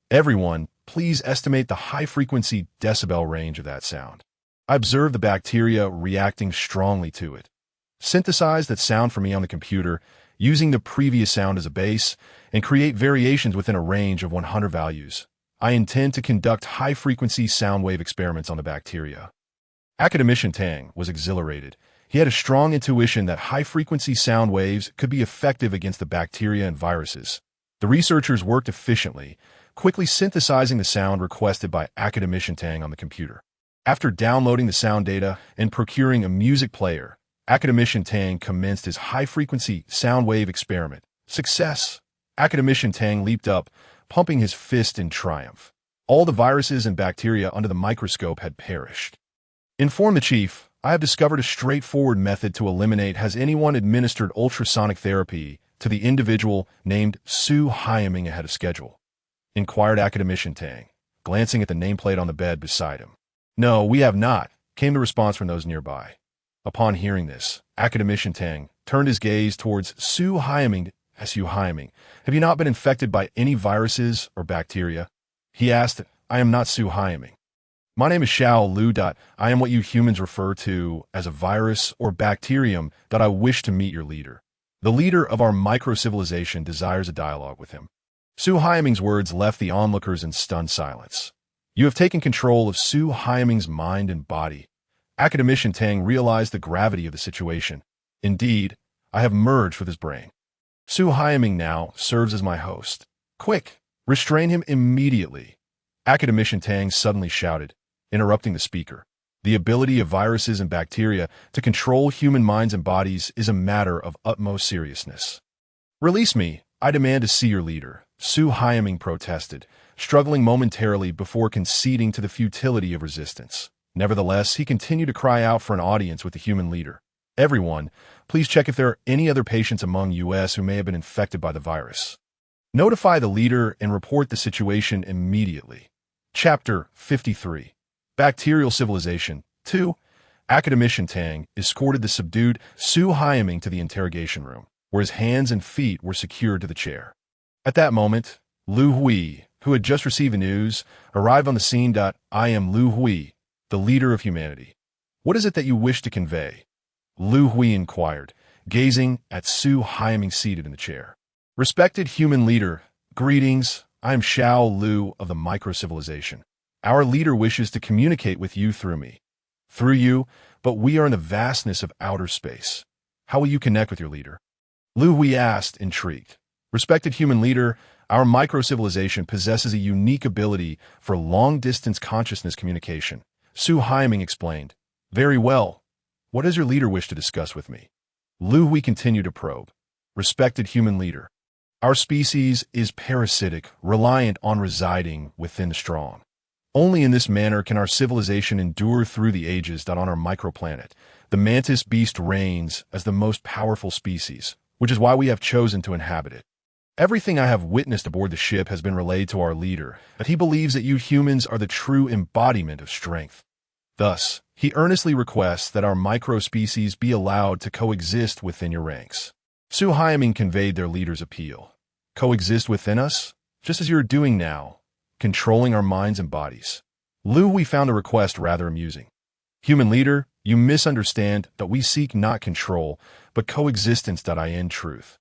Everyone, please estimate the high-frequency decibel range of that sound. I observed the bacteria reacting strongly to it. Synthesize that sound for me on the computer, using the previous sound as a base, and create variations within a range of 100 values. I intend to conduct high-frequency sound wave experiments on the bacteria. Academician Tang was exhilarated. He had a strong intuition that high-frequency sound waves could be effective against the bacteria and viruses. The researchers worked efficiently, quickly synthesizing the sound requested by Academician Tang on the computer. After downloading the sound data and procuring a music player, Academician Tang commenced his high-frequency sound wave experiment. Success! Academician Tang leaped up, pumping his fist in triumph. All the viruses and bacteria under the microscope had perished. Inform the chief, I have discovered a straightforward method to eliminate. Has anyone administered ultrasonic therapy to the individual named Su Haiming ahead of schedule? Inquired Academician Tang, glancing at the nameplate on the bed beside him. No, we have not, came the response from those nearby. Upon hearing this, Academician Tang turned his gaze towards Su Haiming. Su Haiming, have you not been infected by any viruses or bacteria? He asked. I am not Su Haiming. My name is Xiao Lu. I am what you humans refer to as a virus or bacterium. I wish to meet your leader. The leader of our micro-civilization desires a dialogue with him. Su Haiming's words left the onlookers in stunned silence. You have taken control of Su Haiming's mind and body. Academician Tang realized the gravity of the situation. Indeed, I have merged with his brain. Su Haiming now serves as my host. Quick, restrain him immediately. Academician Tang suddenly shouted, interrupting the speaker. The ability of viruses and bacteria to control human minds and bodies is a matter of utmost seriousness. Release me. I demand to see your leader. Su Haiming protested, struggling momentarily before conceding to the futility of resistance. Nevertheless, he continued to cry out for an audience with the human leader. Everyone, please check if there are any other patients among us who may have been infected by the virus. Notify the leader and report the situation immediately. Chapter 53. Bacterial Civilization 2. Academician Tang escorted the subdued Su Haiming to the interrogation room, where his hands and feet were secured to the chair. At that moment, Liu Hui, who had just received the news, arrived on the scene. I am Liu Hui, the leader of humanity. What is it that you wish to convey? Liu Hui inquired, gazing at Su Haiming seated in the chair. Respected human leader, greetings. I am Xiao Lu of the micro-civilization. Our leader wishes to communicate with you through me. Through you, but we are in the vastness of outer space. How will you connect with your leader? Liu Hui asked, intrigued. Respected human leader, our micro-civilization possesses a unique ability for long-distance consciousness communication. Su Haiming explained. Very well. What does your leader wish to discuss with me? Liu Hui continued to probe. Respected human leader, our species is parasitic, reliant on residing within the strong. Only in this manner can our civilization endure through the ages. On our microplanet, the mantis beast reigns as the most powerful species, which is why we have chosen to inhabit it. Everything I have witnessed aboard the ship has been relayed to our leader, that he believes that you humans are the true embodiment of strength. Thus, he earnestly requests that our micro-species be allowed to coexist within your ranks. Su Haiming conveyed their leader's appeal. Coexist within us, just as you are doing now, controlling our minds and bodies. Liu Hui found the request rather amusing. Human leader, you misunderstand that we seek not control, but coexistence. In truth,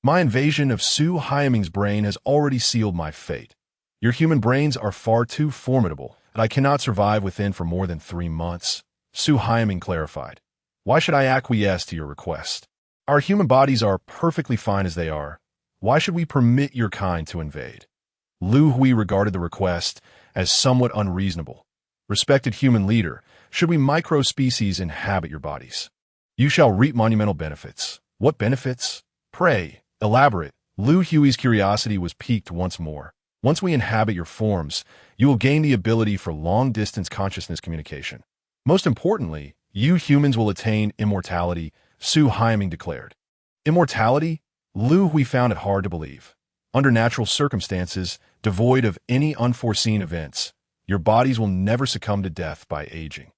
my invasion of Su Haiming's brain has already sealed my fate. Your human brains are far too formidable, and I cannot survive within for more than 3 months. Su Haiming clarified. Why should I acquiesce to your request? Our human bodies are perfectly fine as they are. Why should we permit your kind to invade? Liu Hui regarded the request as somewhat unreasonable. Respected human leader, should we micro-species inhabit your bodies? You shall reap monumental benefits. What benefits? Pray, elaborate. Liu Hui's curiosity was piqued once more. Once we inhabit your forms, you will gain the ability for long-distance consciousness communication. Most importantly, you humans will attain immortality, Su Haiming declared. Immortality? Liu Hui found it hard to believe. Under natural circumstances, devoid of any unforeseen events, your bodies will never succumb to death by aging.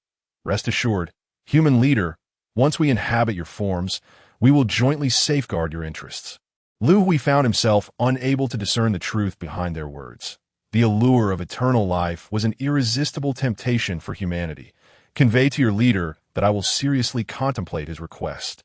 Rest assured, human leader, once we inhabit your forms, we will jointly safeguard your interests. Liu Hui found himself unable to discern the truth behind their words. The allure of eternal life was an irresistible temptation for humanity. Convey to your leader that I will seriously contemplate his request.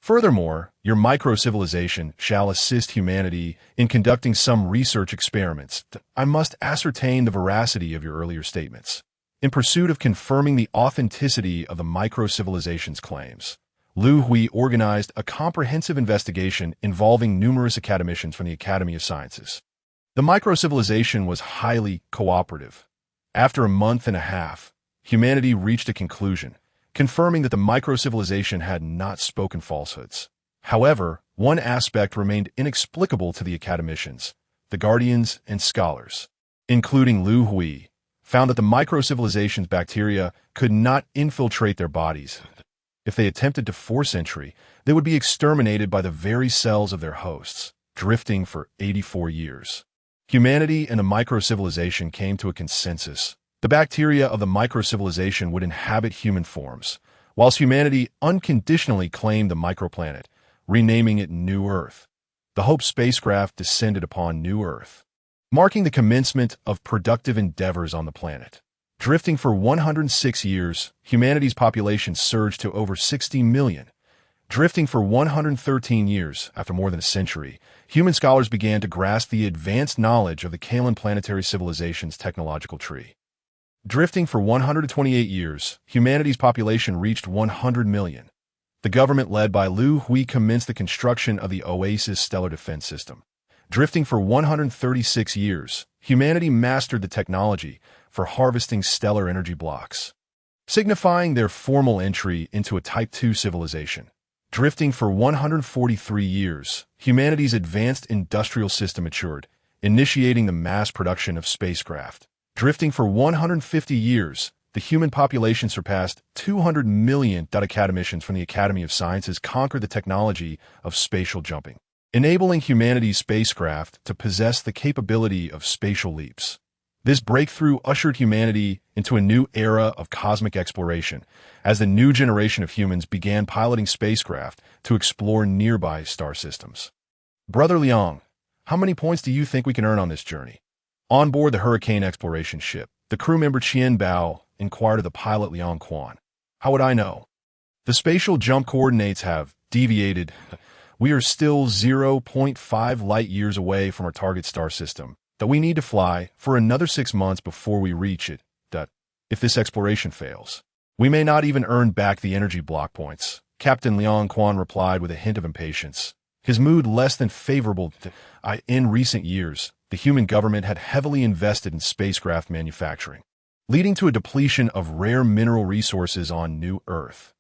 Furthermore, your micro-civilization shall assist humanity in conducting some research experiments. I must ascertain the veracity of your earlier statements. In pursuit of confirming the authenticity of the micro-civilization's claims, Liu Hui organized a comprehensive investigation involving numerous academicians from the Academy of Sciences. The micro-civilization was highly cooperative. After a month and a half, humanity reached a conclusion, confirming that the micro-civilization had not spoken falsehoods. However, one aspect remained inexplicable to the academicians. The guardians and scholars, including Liu Hui, found that the micro-civilization's bacteria could not infiltrate their bodies. If they attempted to force entry, they would be exterminated by the very cells of their hosts, drifting for 84 years. Humanity and the micro-civilization came to a consensus. The bacteria of the micro-civilization would inhabit human forms, whilst humanity unconditionally claimed the microplanet, renaming it New Earth. The Hope spacecraft descended upon New Earth, marking the commencement of productive endeavors on the planet. Drifting for 106 years, humanity's population surged to over 60 million. Drifting for 113 years, after more than a century, human scholars began to grasp the advanced knowledge of the Kalan planetary civilization's technological tree. Drifting for 128 years, humanity's population reached 100 million. The government led by Liu Hui commenced the construction of the Oasis stellar defense system. Drifting for 136 years, humanity mastered the technology for harvesting stellar energy blocks, signifying their formal entry into a Type II civilization. Drifting for 143 years, humanity's advanced industrial system matured, initiating the mass production of spacecraft. Drifting for 150 years, the human population surpassed 200 million. Academicians from the Academy of Sciences conquered the technology of spatial jumping, enabling humanity's spacecraft to possess the capability of spatial leaps. This breakthrough ushered humanity into a new era of cosmic exploration, as the new generation of humans began piloting spacecraft to explore nearby star systems. Brother Liang, how many points do you think we can earn on this journey? On board the Hurricane exploration ship, the crew member Qian Bao inquired of the pilot Liang Quan. How would I know? The spatial jump coordinates have deviated. We are still 0.5 light years away from our target star system that we need to fly for another 6 months before we reach it. If this exploration fails, we may not even earn back the energy block points. Captain Liang Quan replied with a hint of impatience. his mood less than favorable. In recent years, the human government had heavily invested in spacecraft manufacturing, leading to a depletion of rare mineral resources on New Earth.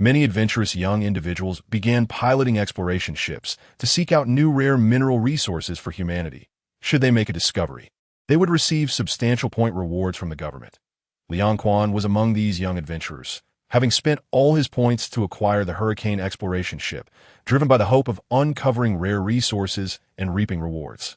Many adventurous young individuals began piloting exploration ships to seek out new rare mineral resources for humanity. Should they make a discovery, they would receive substantial point rewards from the government. Liang Quan was among these young adventurers, having spent all his points to acquire the Hurricane exploration ship, driven by the hope of uncovering rare resources and reaping rewards.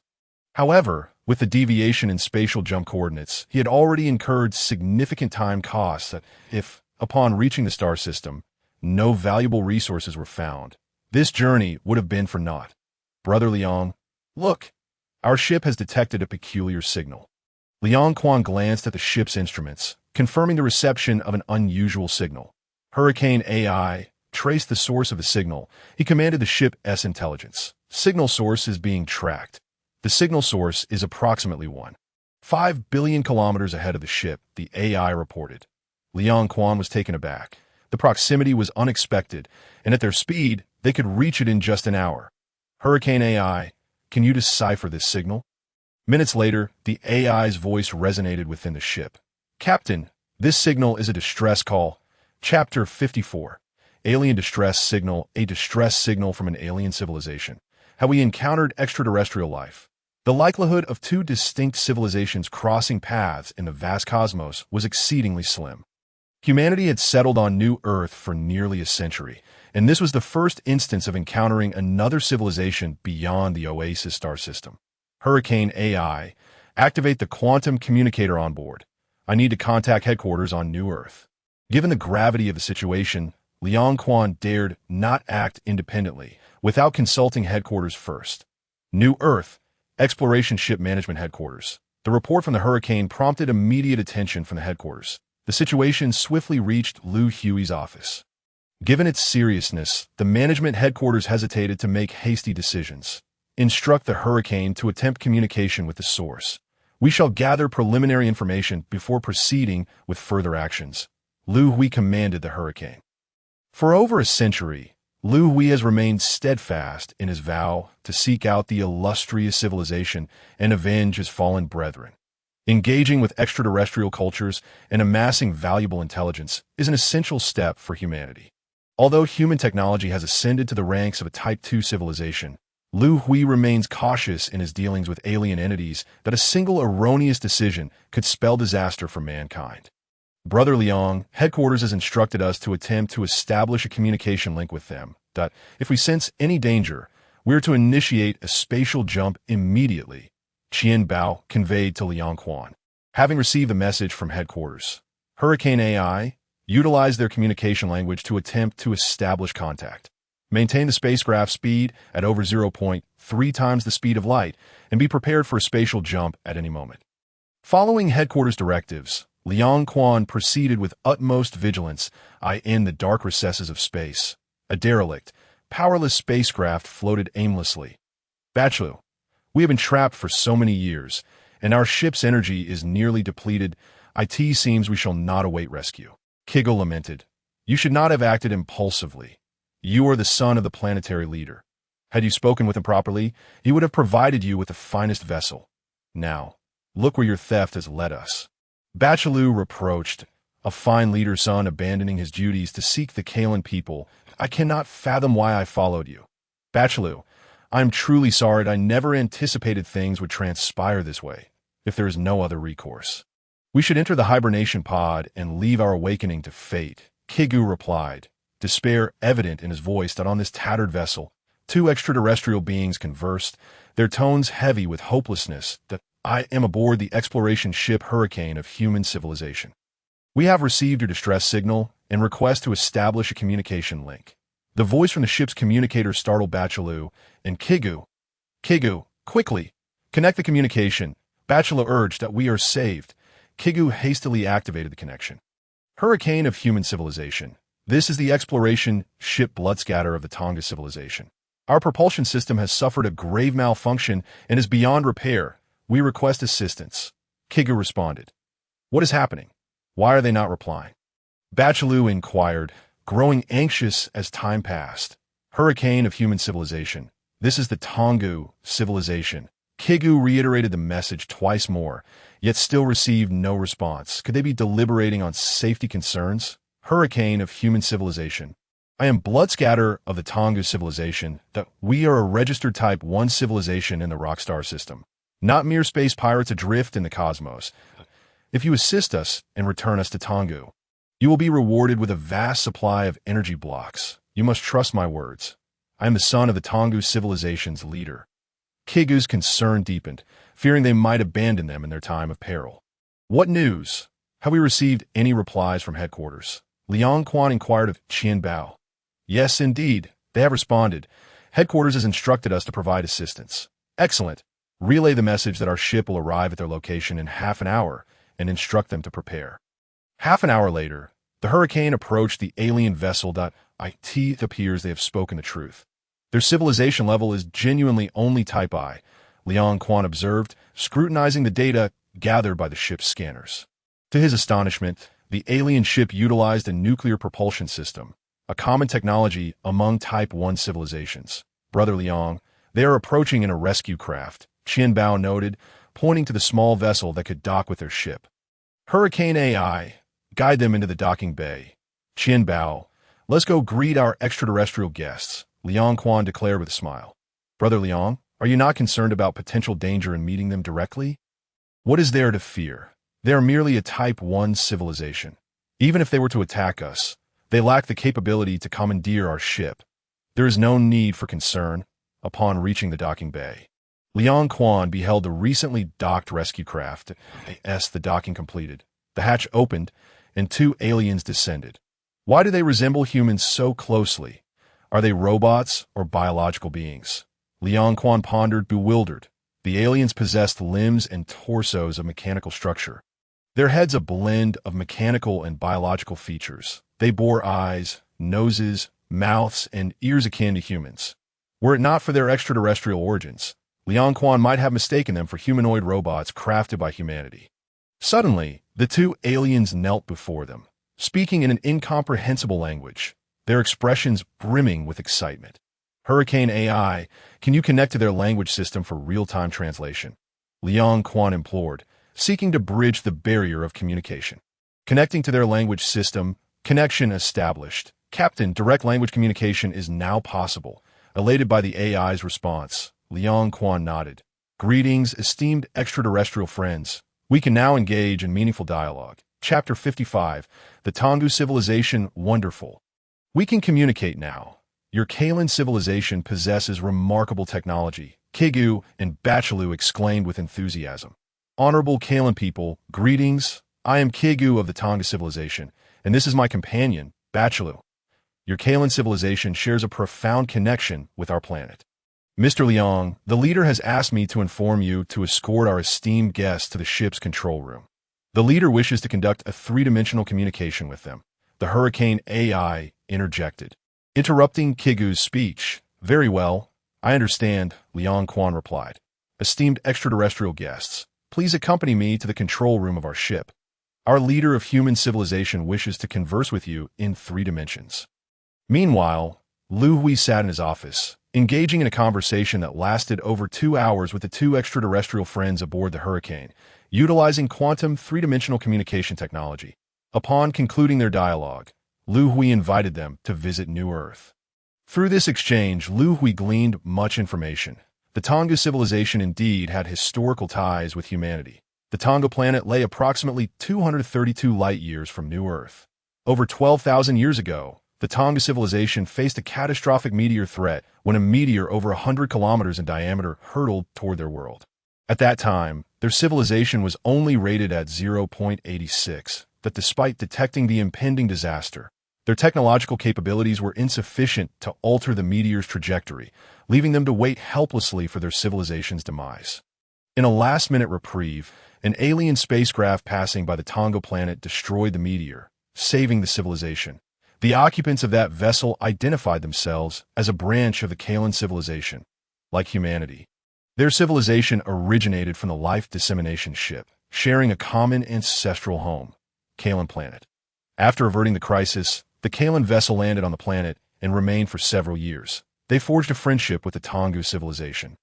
However, with the deviation in spatial jump coordinates, he had already incurred significant time costs that, if, upon reaching the star system, no valuable resources were found, this journey would have been for naught. Brother Liang, look! Our ship has detected a peculiar signal. Liang Quan glanced at the ship's instruments, confirming the reception of an unusual signal. Hurricane AI traced the source of the signal. He commanded the ship's intelligence. Signal source is being tracked. The signal source is approximately 1.5 billion kilometers ahead of the ship, the AI reported. Liang Quan was taken aback. The proximity was unexpected, and at their speed, they could reach it in just an hour. Hurricane AI, can you decipher this signal? Minutes later, the AI's voice resonated within the ship. Captain, this signal is a distress call. Chapter 54. Alien Distress Signal, a distress signal from an alien civilization. How we encountered extraterrestrial life. The likelihood of two distinct civilizations crossing paths in the vast cosmos was exceedingly slim. Humanity had settled on New Earth for nearly a century, and this was the first instance of encountering another civilization beyond the Oasis star system. Hurricane AI, activate the quantum communicator on board. I need to contact headquarters on New Earth. Given the gravity of the situation, Liang Quan dared not act independently without consulting headquarters first. New Earth, Exploration Ship Management Headquarters. The report from the Hurricane prompted immediate attention from the headquarters. The situation swiftly reached Liu Hui's office. Given its seriousness, the management headquarters hesitated to make hasty decisions. Instruct the Hurricane to attempt communication with the source. We shall gather preliminary information before proceeding with further actions. Liu Hui commanded the Hurricane. For over a century, Liu Hui has remained steadfast in his vow to seek out the illustrious civilization and avenge his fallen brethren. Engaging with extraterrestrial cultures and amassing valuable intelligence is an essential step for humanity. Although human technology has ascended to the ranks of a Type 2 civilization, Liu Hui remains cautious in his dealings with alien entities that a single erroneous decision could spell disaster for mankind. Brother Liang, headquarters has instructed us to attempt to establish a communication link with them, that if we sense any danger, we are to initiate a spatial jump immediately. Qian Bao conveyed to Liang Quan. Having received the message from headquarters, Hurricane AI utilized their communication language to attempt to establish contact. Maintain the spacecraft speed at over 0.3 times the speed of light and be prepared for a spatial jump at any moment. Following headquarters directives, Liang Quan proceeded with utmost vigilance in the dark recesses of space. A derelict, powerless spacecraft floated aimlessly. Bachelor, we have been trapped for so many years, and our ship's energy is nearly depleted. It seems we shall not await rescue. Kigo lamented. You should not have acted impulsively. You are the son of the planetary leader. Had you spoken with him properly, he would have provided you with the finest vessel. Now, look where your theft has led us. Bachelou reproached, a fine leader's son abandoning his duties to seek the Kalan people. I cannot fathom why I followed you. Bachelou, I am truly sorry. I never anticipated things would transpire this way, if there is no other recourse. We should enter the hibernation pod and leave our awakening to fate, Kigu replied, despair evident in his voice that on this tattered vessel, two extraterrestrial beings conversed, their tones heavy with hopelessness, that I am aboard the exploration ship Hurricane of human civilization. We have received your distress signal and request to establish a communication link. The voice from the ship's communicator startled Bachelou and Kigu. Kigu, quickly, connect the communication. Bachelou urged that we are saved. Kigu hastily activated the connection. Hurricane of human civilization. This is the exploration ship Bloodscatter of the Tonga civilization. Our propulsion system has suffered a grave malfunction and is beyond repair. We request assistance. Kigu responded. What is happening? Why are they not replying? Bachelou inquired, growing anxious as time passed. Hurricane of human civilization. This is the Tongu civilization. Kigu reiterated the message twice more, yet still received no response. Could they be deliberating on safety concerns? Hurricane of human civilization. I am Bloodscatter of the Tongu civilization. That we are a registered Type 1 civilization in the Rockstar system, not mere space pirates adrift in the cosmos. If you assist us and return us to Tongu, you will be rewarded with a vast supply of energy blocks. You must trust my words. I am the son of the Tongu civilization's leader. Kigu's concern deepened, fearing they might abandon them in their time of peril. What news? Have we received any replies from headquarters? Liang Quan inquired of Qian Bao. Yes, indeed. They have responded. Headquarters has instructed us to provide assistance. Excellent. Relay the message that our ship will arrive at their location in half an hour and instruct them to prepare. Half an hour later, the Hurricane approached the alien vessel. It appears they have spoken the truth. Their civilization level is genuinely only Type I, Liang Quan observed, scrutinizing the data gathered by the ship's scanners. To his astonishment, the alien ship utilized a nuclear propulsion system, a common technology among Type 1 civilizations. Brother Liang, they are approaching in a rescue craft, Qian Bao noted, pointing to the small vessel that could dock with their ship. Hurricane AI, guide them into the docking bay. Qian Bao, let's go greet our extraterrestrial guests, Liang Quan declared with a smile. Brother Liang, are you not concerned about potential danger in meeting them directly? What is there to fear? They are merely a Type 1 civilization. Even if they were to attack us, they lack the capability to commandeer our ship. There is no need for concern. Upon reaching the docking bay, Liang Quan beheld the recently docked rescue craft. As the docking completed, the hatch opened, and two aliens descended. Why do they resemble humans so closely? Are they robots or biological beings? Liang Quan pondered, bewildered. The aliens possessed limbs and torsos of mechanical structure. Their heads a blend of mechanical and biological features. They bore eyes, noses, mouths, and ears akin to humans. Were it not for their extraterrestrial origins, Liang Quan might have mistaken them for humanoid robots crafted by humanity. Suddenly, the two aliens knelt before them, speaking in an incomprehensible language, their expressions brimming with excitement. Hurricane AI, can you connect to their language system for real-time translation? Liang Quan implored, seeking to bridge the barrier of communication. Connecting to their language system, connection established. Captain, direct language communication is now possible. Elated by the AI's response, Liang Quan nodded. Greetings, esteemed extraterrestrial friends. We can now engage in meaningful dialogue. Chapter 55, The Tongu Civilization, Wonderful. We can communicate now. Your Kalan civilization possesses remarkable technology, Kigu and Bachilu exclaimed with enthusiasm. Honorable Kalan people, greetings. I am Kigu of the Tonga civilization, and this is my companion, Bachilu. Your Kalan civilization shares a profound connection with our planet. Mr. Liang, the leader has asked me to inform you to escort our esteemed guests to the ship's control room. The leader wishes to conduct a three-dimensional communication with them. The Hurricane AI interjected, interrupting Kigu's speech. Very well, I understand, Liang Quan replied. Esteemed extraterrestrial guests, please accompany me to the control room of our ship. Our leader of human civilization wishes to converse with you in 3 dimensions. Meanwhile, Liu Hui sat in his office, engaging in a conversation that lasted over 2 hours with the 2 extraterrestrial friends aboard the Hurricane, utilizing quantum 3-dimensional communication technology. Upon concluding their dialogue, Liu Hui invited them to visit New Earth. Through this exchange, Liu Hui gleaned much information. The Tonga civilization indeed had historical ties with humanity. The Tonga planet lay approximately 232 light-years from New Earth. Over 12,000 years ago, the Tonga civilization faced a catastrophic meteor threat when a meteor over 100 kilometers in diameter hurtled toward their world. At that time, their civilization was only rated at 0.86, but despite detecting the impending disaster, their technological capabilities were insufficient to alter the meteor's trajectory, leaving them to wait helplessly for their civilization's demise. In a last-minute reprieve, an alien spacecraft passing by the Tonga planet destroyed the meteor, saving the civilization. The occupants of that vessel identified themselves as a branch of the Kalan civilization. Like humanity, their civilization originated from the Life Dissemination Ship, sharing a common ancestral home, Kalan planet. After averting the crisis, the Kalan vessel landed on the planet and remained for several years. they forged a friendship with the Tongu civilization,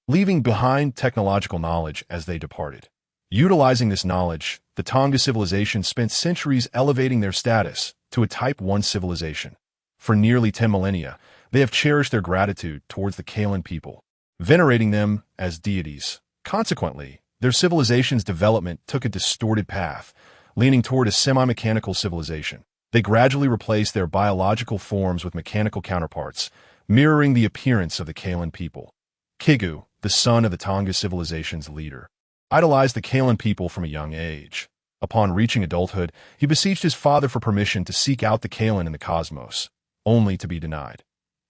leaving behind technological knowledge as they departed. Utilizing this knowledge, the Tonga civilization spent centuries elevating their status to a Type 1 civilization. For nearly 10 millennia, they have cherished their gratitude towards the Kalan people, venerating them as deities. Consequently, their civilization's development took a distorted path, leaning toward a semi-mechanical civilization. They gradually replaced their biological forms with mechanical counterparts, mirroring the appearance of the Kalan people. Kigu, the son of the Tonga civilization's leader, idolized the Kalan people from a young age. Upon reaching adulthood, he beseeched his father for permission to seek out the Kalan in the cosmos, only to be denied.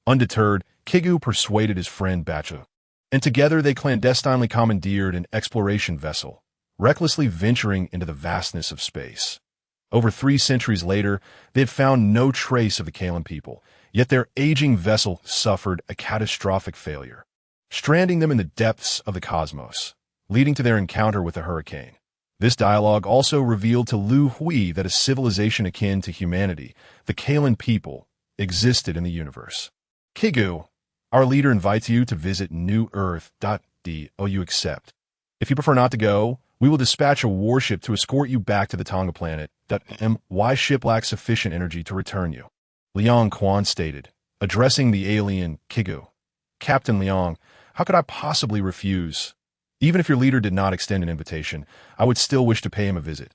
Undeterred, Kigu persuaded his friend Bacha, and together they clandestinely commandeered an exploration vessel, recklessly venturing into the vastness of space. Over 3 centuries later, they had found no trace of the Kalan people, yet their aging vessel suffered a catastrophic failure, stranding them in the depths of the cosmos, leading to their encounter with a hurricane. This dialogue also revealed to Liu Hui that a civilization akin to humanity, the Kalan people, existed in the universe. Kigu, our leader invites you to visit New Earth. Do you accept? If you prefer not to go, we will dispatch a warship to escort you back to the Tonga planet. My ship lacks sufficient energy to return you, Liang Quan stated, addressing the alien Kigu. Captain Liang, how could I possibly refuse? Even if your leader did not extend an invitation, I would still wish to pay him a visit.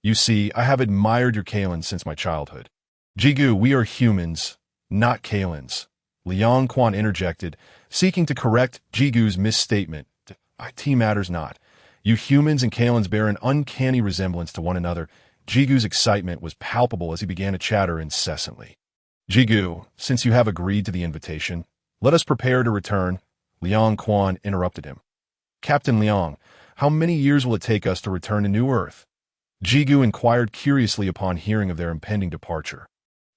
You see, I have admired your Kalan since my childhood. Jigu, we are humans, not Kalans, Liang Quan interjected, seeking to correct Jigu's misstatement. It matters not. You humans and Kalans bear an uncanny resemblance to one another. Jigu's excitement was palpable as he began to chatter incessantly. Jigu, since you have agreed to the invitation, let us prepare to return. Liang Quan interrupted him. Captain Liang, how many years will it take us to return to New Earth? Jigu inquired curiously upon hearing of their impending departure.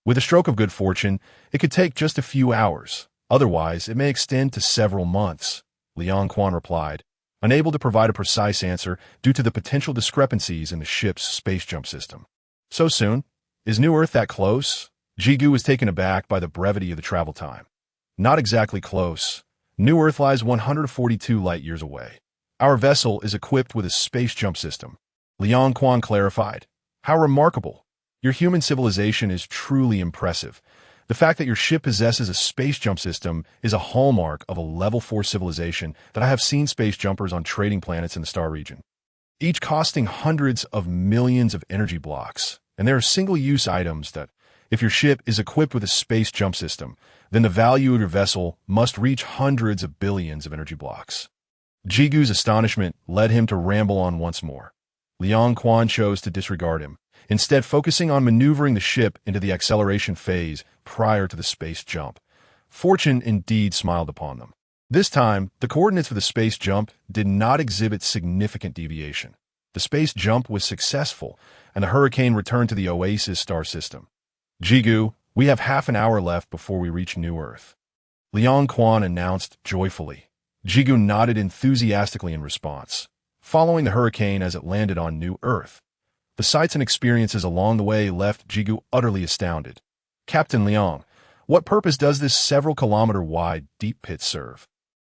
With a stroke of good fortune, it could take just a few hours. Otherwise, it may extend to several months, Liang Quan replied, unable to provide a precise answer due to the potential discrepancies in the ship's space jump system. So soon? Is New Earth that close? Jigu was taken aback by the brevity of the travel time. Not exactly close. New Earth lies 142 light-years away. Our vessel is equipped with a space jump system, Liang Quan clarified. How remarkable. Your human civilization is truly impressive. The fact that your ship possesses a space jump system is a hallmark of a level 4 civilization that I have seen space jumpers on trading planets in the star region, each costing hundreds of millions of energy blocks. And there are single-use items that, if your ship is equipped with a space jump system, then the value of your vessel must reach hundreds of billions of energy blocks. Jigu's astonishment led him to ramble on once more. Liang Quan chose to disregard him, instead focusing on maneuvering the ship into the acceleration phase prior to the space jump. Fortune indeed smiled upon them. This time, the coordinates for the space jump did not exhibit significant deviation. The space jump was successful, and the hurricane returned to the Oasis star system. Jigu, we have half an hour left before we reach New Earth, Liang Quan announced joyfully. Jigu nodded enthusiastically in response, following the hurricane as it landed on New Earth. The sights and experiences along the way left Jigu utterly astounded. Captain Liang, what purpose does this several-kilometer-wide deep pit serve?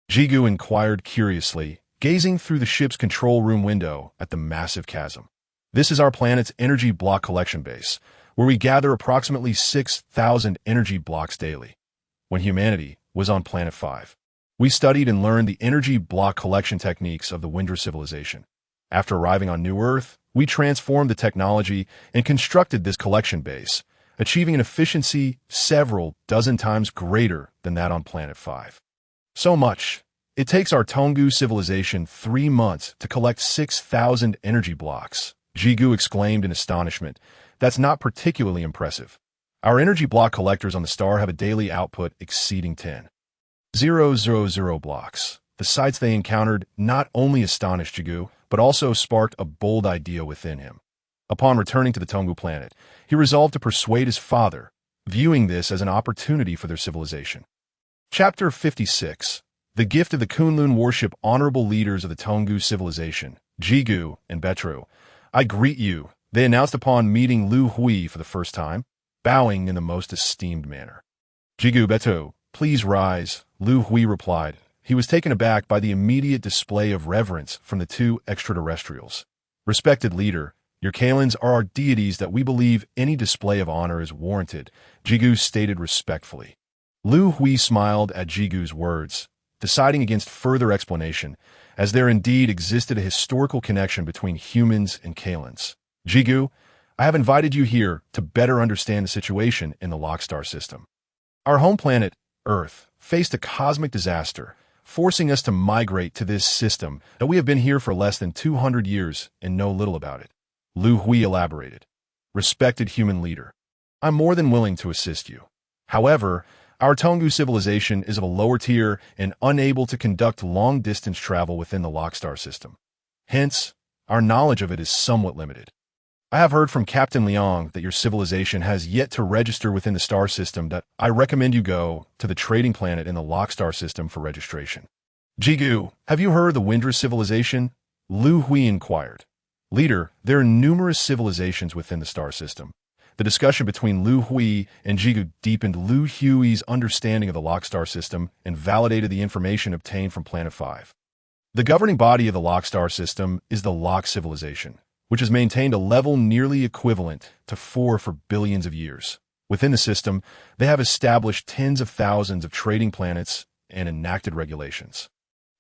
Jigu inquired curiously, gazing through the ship's control room window at the massive chasm. This is our planet's energy block collection base, where we gather approximately 6,000 energy blocks daily. When humanity was on Planet 5, we studied and learned the energy block collection techniques of the Windra civilization. After arriving on New Earth, we transformed the technology and constructed this collection base, achieving an efficiency several dozen times greater than that on Planet 5. So much. It takes our Tongu civilization 3 months to collect 6,000 energy blocks, Jigu exclaimed in astonishment. That's not particularly impressive. Our energy block collectors on the star have a daily output exceeding 10,000 blocks. The sights they encountered not only astonished Jigu, but also sparked a bold idea within him. Upon returning to the Tongu planet, he resolved to persuade his father, viewing this as an opportunity for their civilization. Chapter 56. The Gift of the Kunlun Warship. Honorable leaders of the Tongu civilization, Jigu and Betru, I greet you, they announced upon meeting Liu Hui for the first time, bowing in the most esteemed manner. Jigu, Betru, Please rise, Liu Hui replied. He was taken aback by the immediate display of reverence from the two extraterrestrials. Respected leader, your Kalins are our deities that we believe any display of honor is warranted, Jigu stated respectfully. Liu Hui smiled at Jigu's words, deciding against further explanation, as there indeed existed a historical connection between humans and Kalins. Jigu, I have invited you here to better understand the situation in the Lockstar system. Our home planet, Earth, faced a cosmic disaster, forcing us to migrate to this system that we have been here for less than 200 years and know little about it. Liu Hui elaborated. Respected human leader, I'm more than willing to assist you. However, our Tongu civilization is of a lower tier and unable to conduct long-distance travel within the Lockstar system. Hence, our knowledge of it is somewhat limited. I have heard from Captain Liang that your civilization has yet to register within the star system. That I recommend you go to the trading planet in the Lockstar system for registration. Jigu, have you heard of the Windrus civilization? Liu Hui inquired. Leader, there are numerous civilizations within the star system. The discussion between Liu Hui and Jigu deepened Liu Hui's understanding of the Lockstar system and validated the information obtained from Planet 5. The governing body of the Lockstar system is the Lock civilization, which has maintained a level nearly equivalent to 4 for billions of years. Within the system, they have established tens of thousands of trading planets and enacted regulations.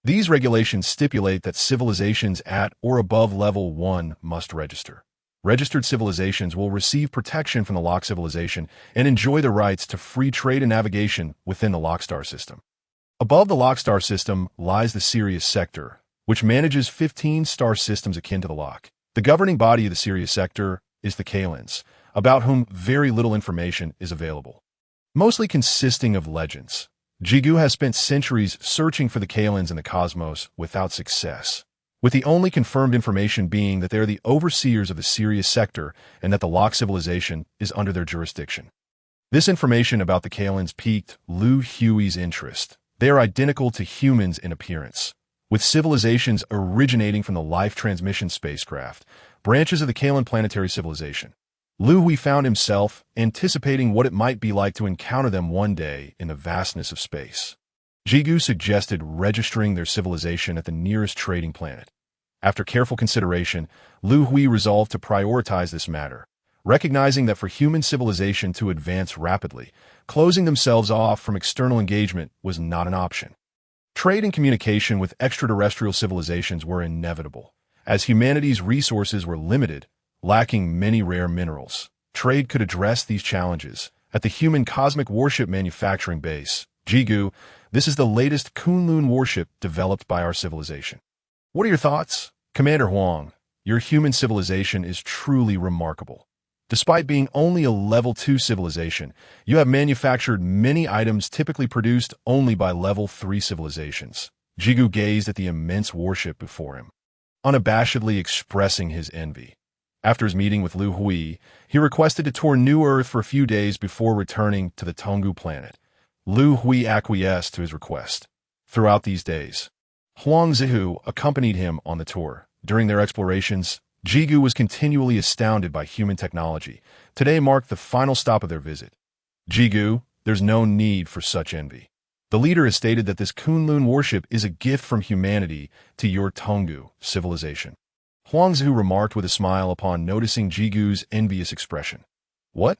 These regulations stipulate that civilizations at or above level 1 must register. Registered civilizations will receive protection from the Lock civilization and enjoy the rights to free trade and navigation within the Lockstar system. Above the Lockstar system lies the Sirius sector, which manages 15 star systems akin to the Lock. The governing body of the Sirius sector is the Kalins, about whom very little information is available. Mostly consisting of legends, Jigu has spent centuries searching for the Kalins in the cosmos without success, with the only confirmed information being that they are the overseers of the Sirius sector and that the Lock civilization is under their jurisdiction. This information about the Kalins piqued Liu Hui's interest. They are identical to humans in appearance, with civilizations originating from the Life Transmission spacecraft, branches of the Kalin planetary civilization. Liu Hui found himself anticipating what it might be like to encounter them one day in the vastness of space. Jigu suggested registering their civilization at the nearest trading planet. After careful consideration, Liu Hui resolved to prioritize this matter, recognizing that for human civilization to advance rapidly, closing themselves off from external engagement was not an option. Trade and communication with extraterrestrial civilizations were inevitable, as humanity's resources were limited, lacking many rare minerals. Trade could address these challenges. At the human cosmic warship manufacturing base, Jigu, this is the latest Kunlun warship developed by our civilization. What are your thoughts? Commander Huang, your human civilization is truly remarkable. Despite being only a level 2 civilization, you have manufactured many items typically produced only by level 3 civilizations. Jigu gazed at the immense warship before him, unabashedly expressing his envy. After his meeting with Liu Hui, he requested to tour New Earth for a few days before returning to the Tongu planet. Liu Hui acquiesced to his request. Throughout these days, Huang Zihu accompanied him on the tour. During their explorations, Jigu was continually astounded by human technology. Today marked the final stop of their visit. Jigu, there's no need for such envy. The leader has stated that this Kunlun warship is a gift from humanity to your Tongu civilization. Huang Zihu remarked with a smile upon noticing Jigu's envious expression. What?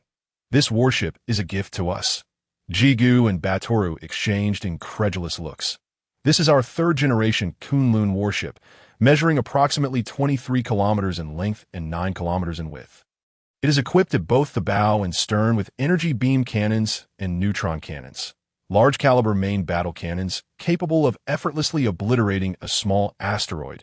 This warship is a gift to us. Jigu and Batoru exchanged incredulous looks. This is our third-generation Kunlun warship, measuring approximately 23 kilometers in length and 9 kilometers in width. It is equipped at both the bow and stern with energy beam cannons and neutron cannons, large-caliber main battle cannons capable of effortlessly obliterating a small asteroid.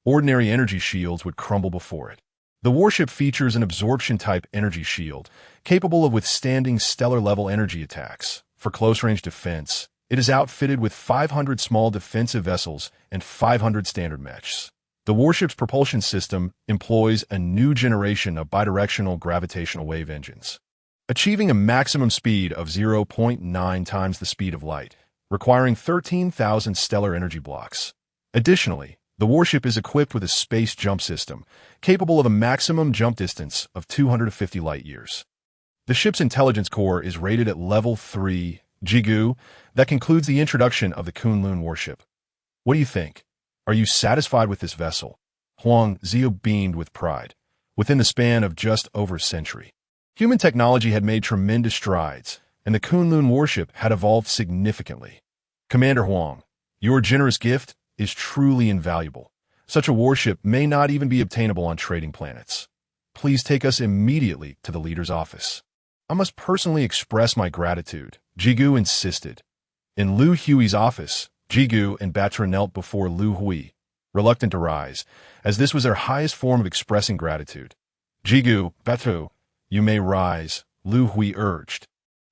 Ordinary energy shields would crumble before it. The warship features an absorption-type energy shield, capable of withstanding stellar-level energy attacks. For close-range defense, it is outfitted with 500 small defensive vessels and 500 standard mechs. The warship's propulsion system employs a new generation of bidirectional gravitational wave engines, achieving a maximum speed of 0.9 times the speed of light, requiring 13,000 stellar energy blocks. Additionally, the warship is equipped with a space jump system, capable of a maximum jump distance of 250 light-years. The ship's intelligence core is rated at level 3 Jigu, that concludes the introduction of the Kunlun warship. What do you think? Are you satisfied with this vessel? Huang Ziyu beamed with pride. Within the span of just over a century, human technology had made tremendous strides, and the Kunlun warship had evolved significantly. Commander Huang, your generous gift is truly invaluable. Such a warship may not even be obtainable on trading planets. Please take us immediately to the leader's office. I must personally express my gratitude, Jigu insisted. In Liu Hui's office, Jigu and Batra knelt before Liu Hui, reluctant to rise, as this was their highest form of expressing gratitude. Jigu, Batra, you may rise, Liu Hui urged.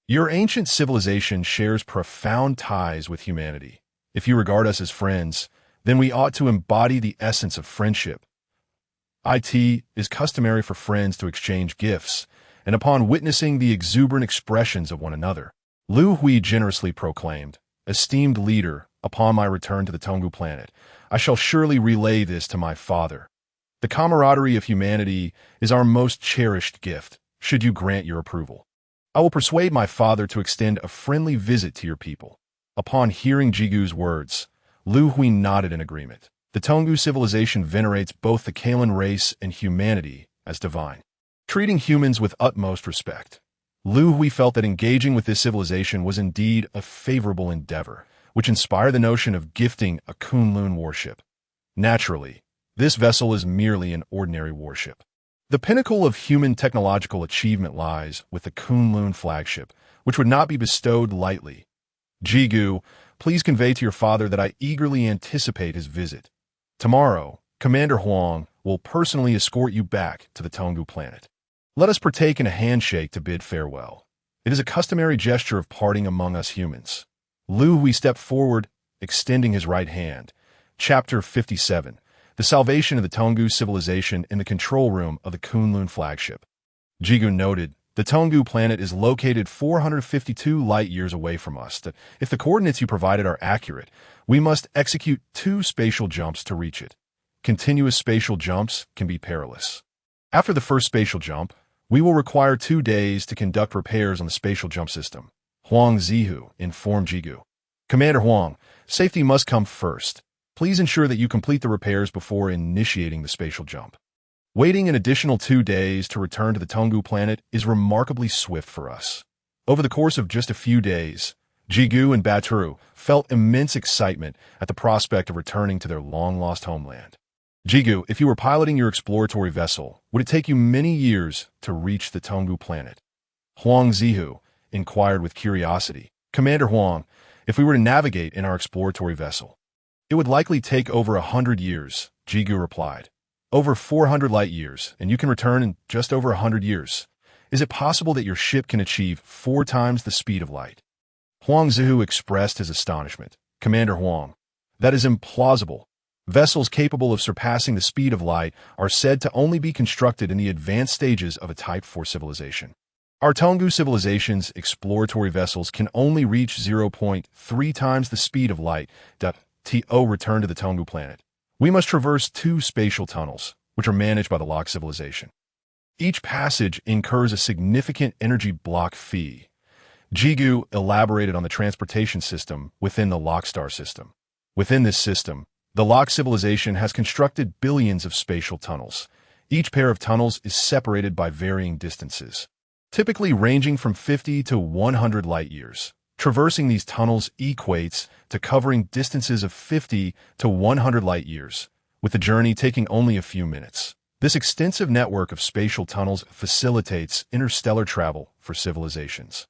Your ancient civilization shares profound ties with humanity. If you regard us as friends, then we ought to embody the essence of friendship. It is customary for friends to exchange gifts, and upon witnessing the exuberant expressions of one another, Liu Hui generously proclaimed, Esteemed leader, upon my return to the Tonggu planet, I shall surely relay this to my father. The camaraderie of humanity is our most cherished gift, should you grant your approval. I will persuade my father to extend a friendly visit to your people. Upon hearing Jigu's words, Liu Hui nodded in agreement. The Tonggu civilization venerates both the Kalan race and humanity as divine, treating humans with utmost respect. Liu Hui felt that engaging with this civilization was indeed a favorable endeavor, which inspired the notion of gifting a Kunlun warship. Naturally, this vessel is merely an ordinary warship. The pinnacle of human technological achievement lies with the Kunlun flagship, which would not be bestowed lightly. Jigu, please convey to your father that I eagerly anticipate his visit. Tomorrow, Commander Huang will personally escort you back to the Tonggu planet. Let us partake in a handshake to bid farewell. It is a customary gesture of parting among us humans. Liu Hui stepped forward, extending his right hand. Chapter 57. The Salvation of the Tonggu Civilization in the Control Room of the Kunlun Flagship. Jigu noted, the Tonggu planet is located 452 light-years away from us. If the coordinates you provided are accurate, we must execute 2 spatial jumps to reach it. Continuous spatial jumps can be perilous. After the first spatial jump, we will require 2 days to conduct repairs on the spatial jump system. Huang Ziyu informed Jigu. Commander Huang, safety must come first. Please ensure that you complete the repairs before initiating the spatial jump. Waiting an additional 2 days to return to the Tonggu planet is remarkably swift for us. Over the course of just a few days, Jigu and Baturu felt immense excitement at the prospect of returning to their long-lost homeland. Jigu, if you were piloting your exploratory vessel, would it take you many years to reach the Tonggu planet? Huang Ziyu inquired with curiosity. Commander Huang, if we were to navigate in our exploratory vessel, it would likely take over 100 years, Jigu replied. Over 400 light-years, and you can return in just over 100 years. Is it possible that your ship can achieve 4 times the speed of light? Huang Ziyu expressed his astonishment. Commander Huang, that is implausible. Vessels capable of surpassing the speed of light are said to only be constructed in the advanced stages of a Type 4 civilization. Our Tonggu civilization's exploratory vessels can only reach 0.3 times the speed of light to return to the Tonggu planet. We must traverse 2 spatial tunnels, which are managed by the Lok civilization. Each passage incurs a significant energy block fee. Jigu elaborated on the transportation system within the Lok star system. Within this system, the Lok civilization has constructed billions of spatial tunnels. Each pair of tunnels is separated by varying distances, typically ranging from 50 to 100 light-years. Traversing these tunnels equates to covering distances of 50 to 100 light-years, with the journey taking only a few minutes. This extensive network of spatial tunnels facilitates interstellar travel for civilizations,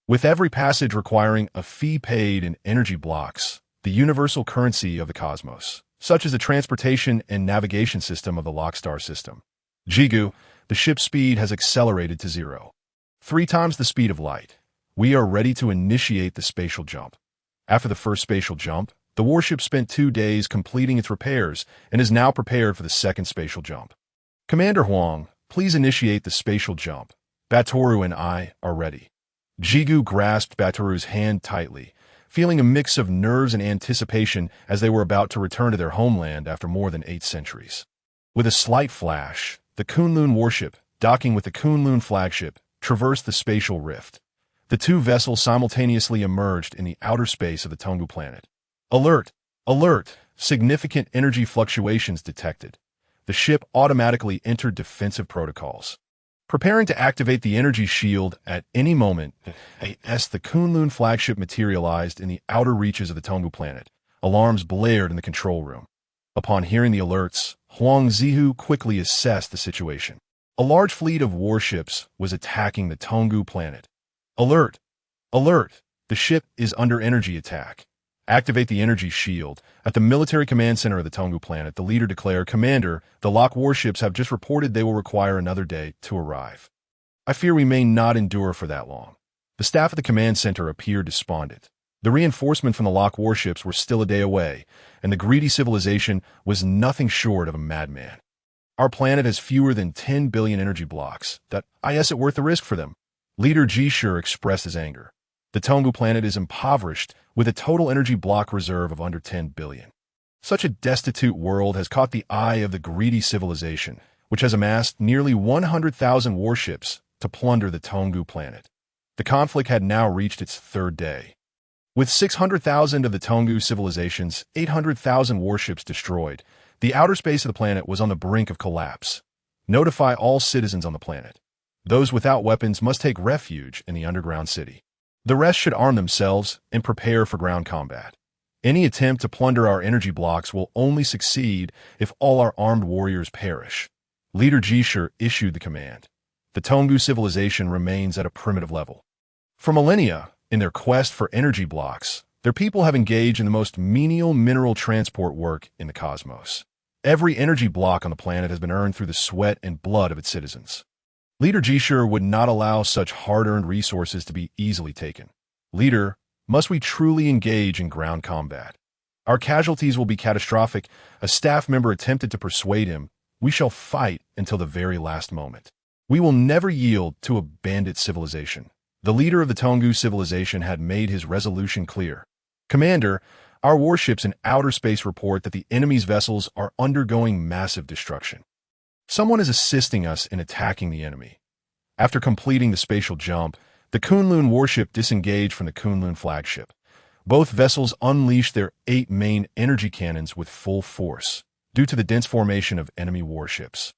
with every passage requiring a fee paid in energy blocks, the universal currency of the cosmos, such as the transportation and navigation system of the Lok star system. Jigu, the ship's speed has accelerated to 0. 3 times the speed of light. We are ready to initiate the spatial jump. After the first spatial jump, the warship spent 2 days completing its repairs and is now prepared for the second spatial jump. Commander Huang, please initiate the spatial jump. Batoru and I are ready. Jigu grasped Batoru's hand tightly, feeling a mix of nerves and anticipation as they were about to return to their homeland after more than 8 centuries. With a slight flash, the Kunlun warship, docking with the Kunlun flagship, traversed the spatial rift. The two vessels simultaneously emerged in the outer space of the Tonggu planet. Alert! Alert! Significant energy fluctuations detected. The ship automatically entered defensive protocols. Preparing to activate the energy shield at any moment, the Kunlun flagship materialized in the outer reaches of the Tonggu planet. Alarms blared in the control room. Upon hearing the alerts, Huang Zihu quickly assessed the situation. A large fleet of warships was attacking the Tonggu planet. Alert! Alert! The ship is under energy attack. Activate the energy shield. At the military command center of the Tonggu planet, the leader declared, "Commander, the lock warships have just reported they will require another day to arrive. I fear we may not endure for that long." The staff at the command center appeared despondent. The reinforcement from the lock warships were still a day away, and the greedy civilization was nothing short of a madman. Our planet has fewer than 10 billion energy blocks. Is it worth the risk for them? Leader Jishur expressed his anger. The Tonggu planet is impoverished, with a total energy block reserve of under 10 billion. Such a destitute world has caught the eye of the greedy civilization, which has amassed nearly 100,000 warships to plunder the Tonggu planet. The conflict had now reached its third day. With 600,000 of the Tonggu civilization's 800,000 warships destroyed, the outer space of the planet was on the brink of collapse. Notify all citizens on the planet. Those without weapons must take refuge in the underground city. The rest should arm themselves and prepare for ground combat. Any attempt to plunder our energy blocks will only succeed if all our armed warriors perish. Leader Jishur issued the command. The Tonggu civilization remains at a primitive level. For millennia, in their quest for energy blocks, their people have engaged in the most menial mineral transport work in the cosmos. Every energy block on the planet has been earned through the sweat and blood of its citizens. Leader Jishur would not allow such hard-earned resources to be easily taken. Leader, must we truly engage in ground combat? Our casualties will be catastrophic. A staff member attempted to persuade him, "We shall fight until the very last moment. We will never yield to a bandit civilization." The leader of the Tonggu civilization had made his resolution clear. "Commander, our warships in outer space report that the enemy's vessels are undergoing massive destruction. Someone is assisting us in attacking the enemy." After completing the spatial jump, the Kunlun warship disengaged from the Kunlun flagship. Both vessels unleashed their 8 main energy cannons with full force, due to the dense formation of enemy warships.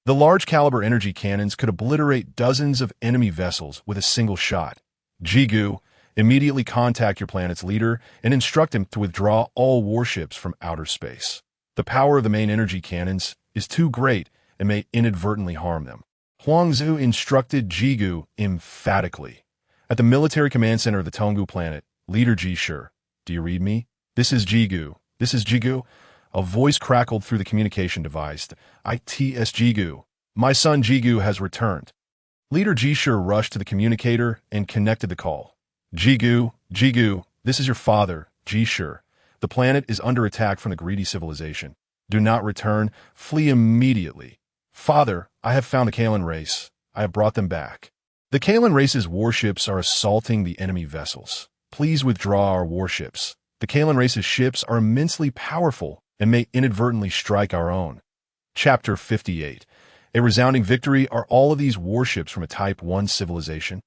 The large-caliber energy cannons could obliterate dozens of enemy vessels with a single shot. Jigu, immediately contact your planet's leader and instruct him to withdraw all warships from outer space. The power of the main energy cannons is too great and may inadvertently harm them. Huangzu instructed Jigu emphatically. At the military command center of the Tonggu planet, Leader Jishur, "Do you read me? This is Jigu. This is Jigu." A voice crackled through the communication device. "It's Jigu. My son Jigu has returned." Leader Jishur rushed to the communicator and connected the call. "Jigu, Jigu, this is your father, Jishur. The planet is under attack from the greedy civilization. Do not return. Flee immediately. Father, I have found the Kalan race. I have brought them back. The Kalan race's warships are assaulting the enemy vessels. Please withdraw our warships. The Kalan race's ships are immensely powerful and may inadvertently strike our own." Chapter 58. A resounding victory. Are all of these warships from a Type 1 civilization?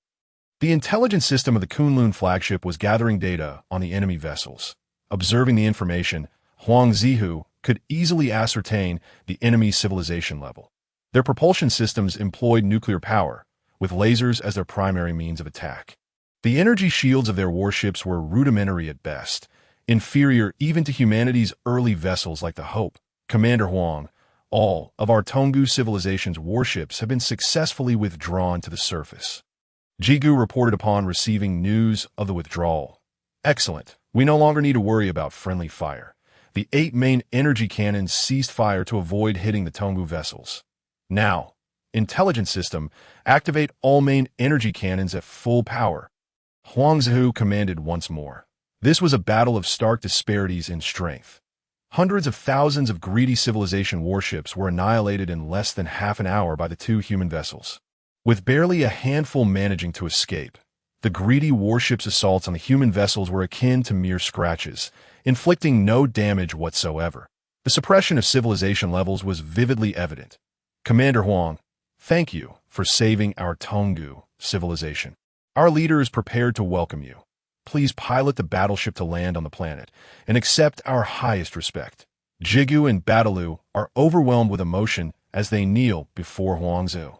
The intelligence system of the Kunlun flagship was gathering data on the enemy vessels. Observing the information, Huang Zihu could easily ascertain the enemy civilization level. Their propulsion systems employed nuclear power, with lasers as their primary means of attack. The energy shields of their warships were rudimentary at best, inferior even to humanity's early vessels like the Hope. "Commander Huang, all of our Tonggu civilization's warships have been successfully withdrawn to the surface." Jigu reported upon receiving news of the withdrawal. "Excellent. We no longer need to worry about friendly fire." The 8 main energy cannons ceased fire to avoid hitting the Tonggu vessels. "Now, intelligence system, activate all main energy cannons at full power." Huang Zihu commanded once more. This was a battle of stark disparities in strength. Hundreds of thousands of greedy civilization warships were annihilated in less than half an hour by the 2 human vessels. With barely a handful managing to escape, the greedy warships' assaults on the human vessels were akin to mere scratches, inflicting no damage whatsoever. The suppression of civilization levels was vividly evident. "Commander Huang, thank you for saving our Tonggu civilization. Our leader is prepared to welcome you. Please pilot the battleship to land on the planet and accept our highest respect. Jigu and Badalu are overwhelmed with emotion as they kneel before Huangzu.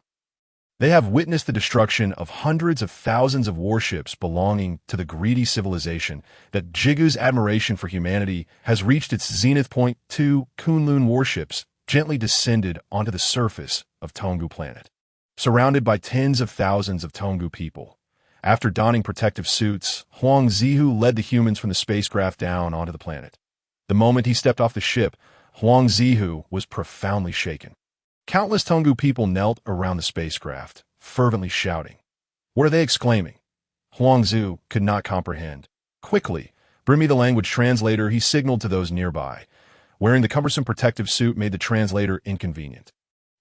They have witnessed the destruction of hundreds of thousands of warships belonging to the greedy civilization that Jigu's admiration for humanity has reached its zenith point. Two Kunlun warships gently descended onto the surface of Tonggu planet, surrounded by tens of thousands of Tonggu people. After donning protective suits, Huang Zihu led the humans from the spacecraft down onto the planet. The moment he stepped off the ship, Huang Zihu was profoundly shaken. Countless Tonggu people knelt around the spacecraft, fervently shouting. What are they exclaiming? Huangzu could not comprehend. Quickly, bring me the language translator, he signaled to those nearby. Wearing the cumbersome protective suit made the translator inconvenient.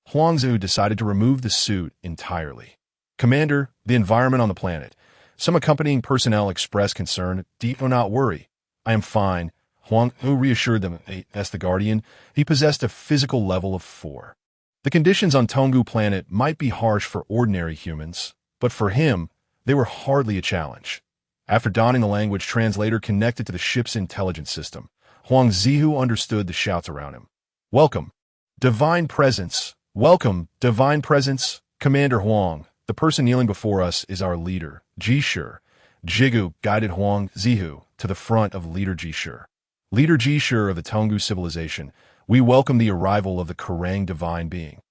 Huangzu decided to remove the suit entirely. Commander, the environment on the planet. Some accompanying personnel expressed concern. Do not worry. I am fine. Huangzu reassured them. As the Guardian, he possessed a physical level of 4. The conditions on Tonggu planet might be harsh for ordinary humans, but for him, they were hardly a challenge. After donning the language translator connected to the ship's intelligence system, Huang Zihu understood the shouts around him. Welcome, Divine Presence. Welcome, Divine Presence. Commander Huang, the person kneeling before us is our leader, Jishu. Jigu guided Huang Zihu to the front of Leader Jishu. Leader Jishu of the Tonggu civilization, we welcome the arrival of the Kerrang divine being.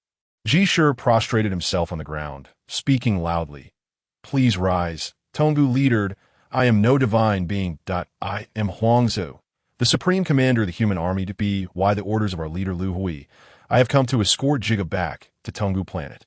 Jishu prostrated himself on the ground, speaking loudly. Please rise. Tonggu leader, I am no divine being. I am Huangzu, the supreme commander of the human army to be why the orders of our leader Liu Hui. I have come to escort Jiga back to Tonggu planet.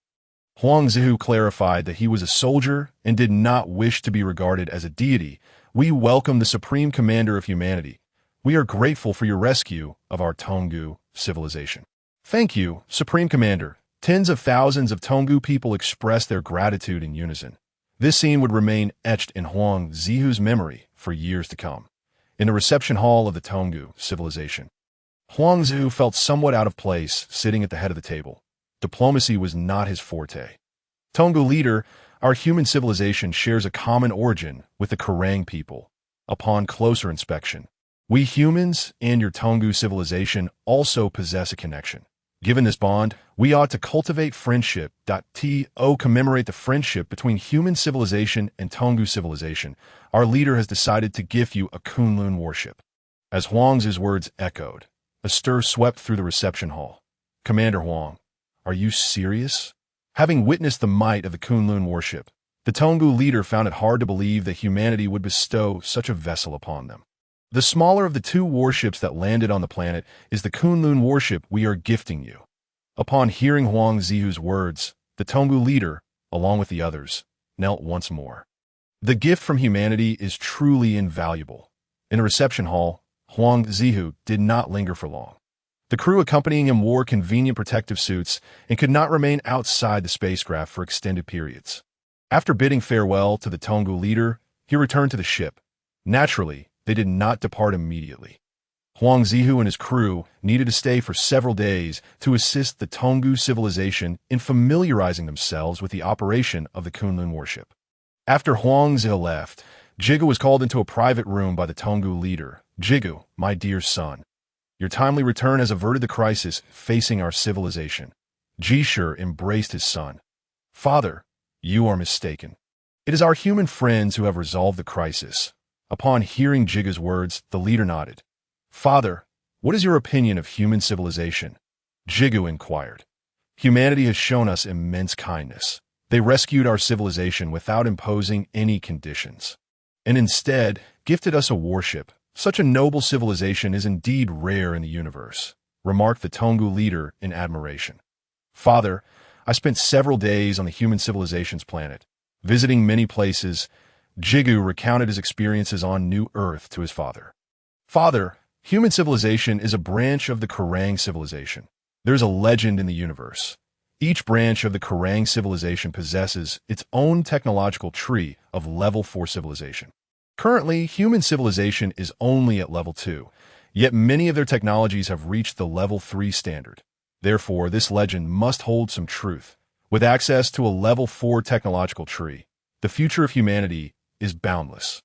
Huangzu clarified that he was a soldier and did not wish to be regarded as a deity. We welcome the supreme commander of humanity. We are grateful for your rescue of our Tonggu civilization. Thank you, Supreme Commander. Tens of thousands of Tonggu people expressed their gratitude in unison. This scene would remain etched in Huang Zihu's memory for years to come. In the reception hall of the Tonggu civilization, Huang Zihu felt somewhat out of place sitting at the head of the table. Diplomacy was not his forte. Tonggu leader, our human civilization shares a common origin with the Kerrang people. Upon closer inspection, we humans and your Tonggu civilization also possess a connection. Given this bond, we ought to cultivate friendship. To commemorate the friendship between human civilization and Tonggu civilization, our leader has decided to gift you a Kunlun warship. As Huang's words echoed, a stir swept through the reception hall. Commander Huang, are you serious? Having witnessed the might of the Kunlun warship, the Tonggu leader found it hard to believe that humanity would bestow such a vessel upon them. The smaller of the two warships that landed on the planet is the Kunlun warship we are gifting you. Upon hearing Huang Zihu's words, the Tonggu leader, along with the others, knelt once more. The gift from humanity is truly invaluable. In the reception hall, Huang Zihu did not linger for long. The crew accompanying him wore convenient protective suits and could not remain outside the spacecraft for extended periods. After bidding farewell to the Tonggu leader, he returned to the ship. Naturally, they did not depart immediately. Huang Zihu and his crew needed to stay for several days to assist the Tonggu civilization in familiarizing themselves with the operation of the Kunlun warship. After Huang Zihu left, Jigu was called into a private room by the Tonggu leader. Jigu, my dear son, your timely return has averted the crisis facing our civilization. Jishu embraced his son. Father, you are mistaken. It is our human friends who have resolved the crisis. Upon hearing Jigu's words, the leader nodded. Father, what is your opinion of human civilization? Jigu inquired. Humanity has shown us immense kindness. They rescued our civilization without imposing any conditions, and instead gifted us a warship. Such a noble civilization is indeed rare in the universe, remarked the Tonggu leader in admiration. Father, I spent several days on the human civilization's planet, visiting many places. Jigu recounted his experiences on New Earth to his father. Father, human civilization is a branch of the Kerrang civilization. There is a legend in the universe. Each branch of the Kerrang civilization possesses its own technological tree of level 4 civilization. Currently, human civilization is only at level 2, yet many of their technologies have reached the level 3 standard. Therefore, this legend must hold some truth. With access to a level 4 technological tree, The future of humanity is boundless.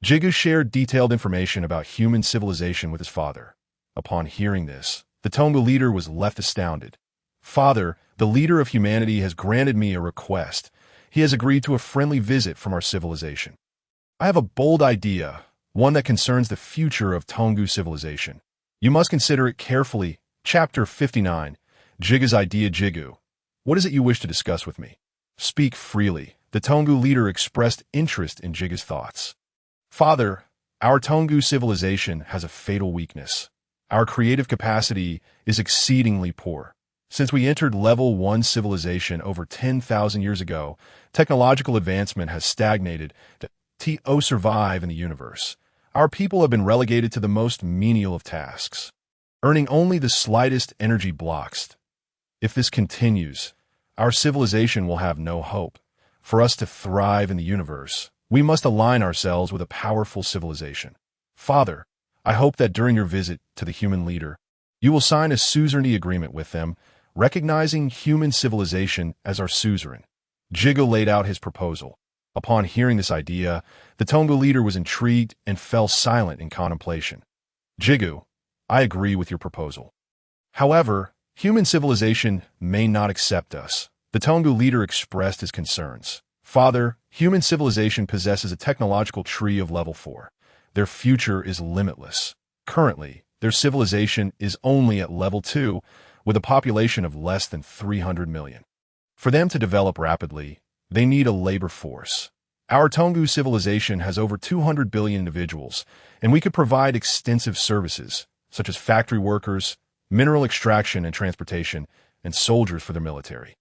Jigu shared detailed information about human civilization with his father. Upon hearing this, the Tongu leader was left astounded. "Father, the leader of humanity has granted me a request. He has agreed to a friendly visit from our civilization. I have a bold idea, one that concerns the future of Tongu civilization. You must consider it carefully." Chapter 59. Jigu's idea. Jigu, what is it you wish to discuss with me? Speak freely. The Tongu leader expressed interest in Jigu's thoughts. "Father, our Tongu civilization has a fatal weakness. Our creative capacity is exceedingly poor. Since we entered level 1 civilization over 10,000 years ago, technological advancement has stagnated to survive in the universe. Our people have been relegated to the most menial of tasks, earning only the slightest energy blocks. If this continues, our civilization will have no hope. For us to thrive in the universe, we must align ourselves with a powerful civilization. Father, I hope that during your visit to the human leader, you will sign a suzerainty agreement with them, recognizing human civilization as our suzerain." Jigu laid out his proposal. Upon hearing this idea, the Tongu leader was intrigued and fell silent in contemplation. "Jigu, I agree with your proposal. However, human civilization may not accept us." The Tongu leader expressed his concerns. "Father, human civilization possesses a technological tree of level 4. Their future is limitless. Currently, their civilization is only at level 2, with a population of less than 300 million. For them to develop rapidly, they need a labor force. Our Tongu civilization has over 200 billion individuals, and we could provide extensive services, such as factory workers, mineral extraction and transportation, and soldiers for their military.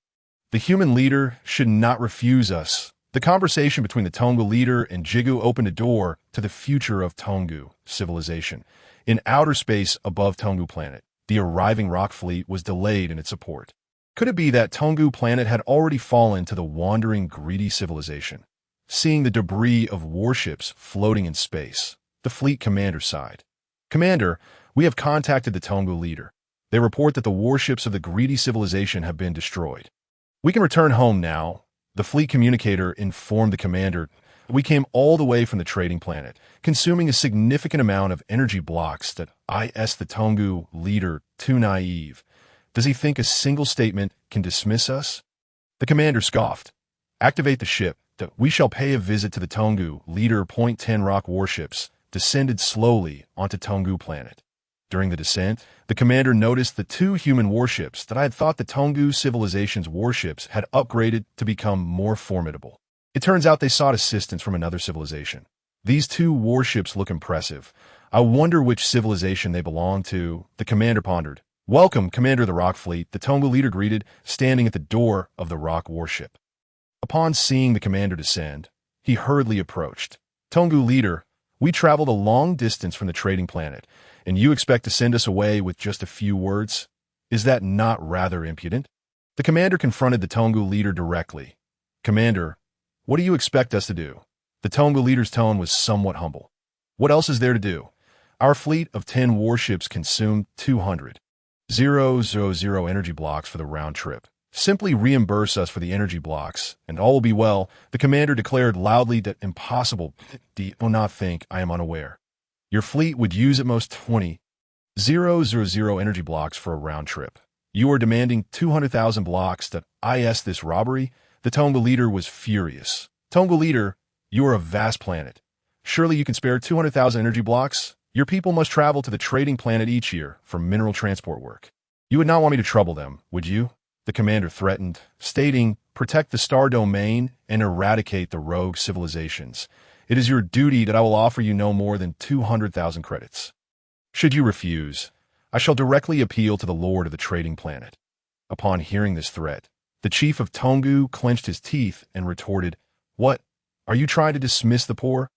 The human leader should not refuse us." The conversation between the Tongu leader and Jigu opened a door to the future of Tongu civilization. In outer space above Tongu planet, the arriving rock fleet was delayed in its support. Could it be that Tongu planet had already fallen to the wandering, greedy civilization? Seeing the debris of warships floating in space, the fleet commander sighed. "Commander, we have contacted the Tongu leader. They report that the warships of the greedy civilization have been destroyed. We can return home now." The fleet communicator informed the commander, "We came all the way from the trading planet, consuming a significant amount of energy blocks that the Tongu leader too naive. Does he think a single statement can dismiss us?" The commander scoffed. "Activate the ship, that we shall pay a visit to the Tongu leader. Point 10 rock warships descended slowly onto Tongu planet. During the descent, the commander noticed the 2 human warships that I had thought the Tongu civilization's warships had upgraded to become more formidable. It turns out they sought assistance from another civilization. These 2 warships look impressive. I wonder which civilization they belong to." The commander pondered. "Welcome, Commander of the Rock Fleet," the Tongu leader greeted, standing at the door of the rock warship. Upon seeing the commander descend, he hurriedly approached. "Tongu leader, we traveled a long distance from the trading planet, and you expect to send us away with just a few words? Is that not rather impudent?" The commander confronted the Tongu leader directly. "Commander, what do you expect us to do?" The Tongu leader's tone was somewhat humble. "What else is there to do? Our fleet of 10 warships consumed 200,000 energy blocks for the round trip. Simply reimburse us for the energy blocks, and all will be well." The commander declared loudly. "That impossible. Do not think I am unaware. Your fleet would use at most 20,000 energy blocks for a round trip. You are demanding 200,000 blocks. That this robbery?" The Tongu leader was furious. "Tongu leader, you are a vast planet. Surely you can spare 200,000 energy blocks? Your people must travel to the trading planet each year for mineral transport work. You would not want me to trouble them, would you?" The commander threatened, stating, "Protect the star domain and eradicate the rogue civilizations. It is your duty that I will offer you no more than 200,000 credits. Should you refuse, I shall directly appeal to the lord of the trading planet." Upon hearing this threat, the chief of Tongu clenched his teeth and retorted, "What? Are you trying to dismiss the poor?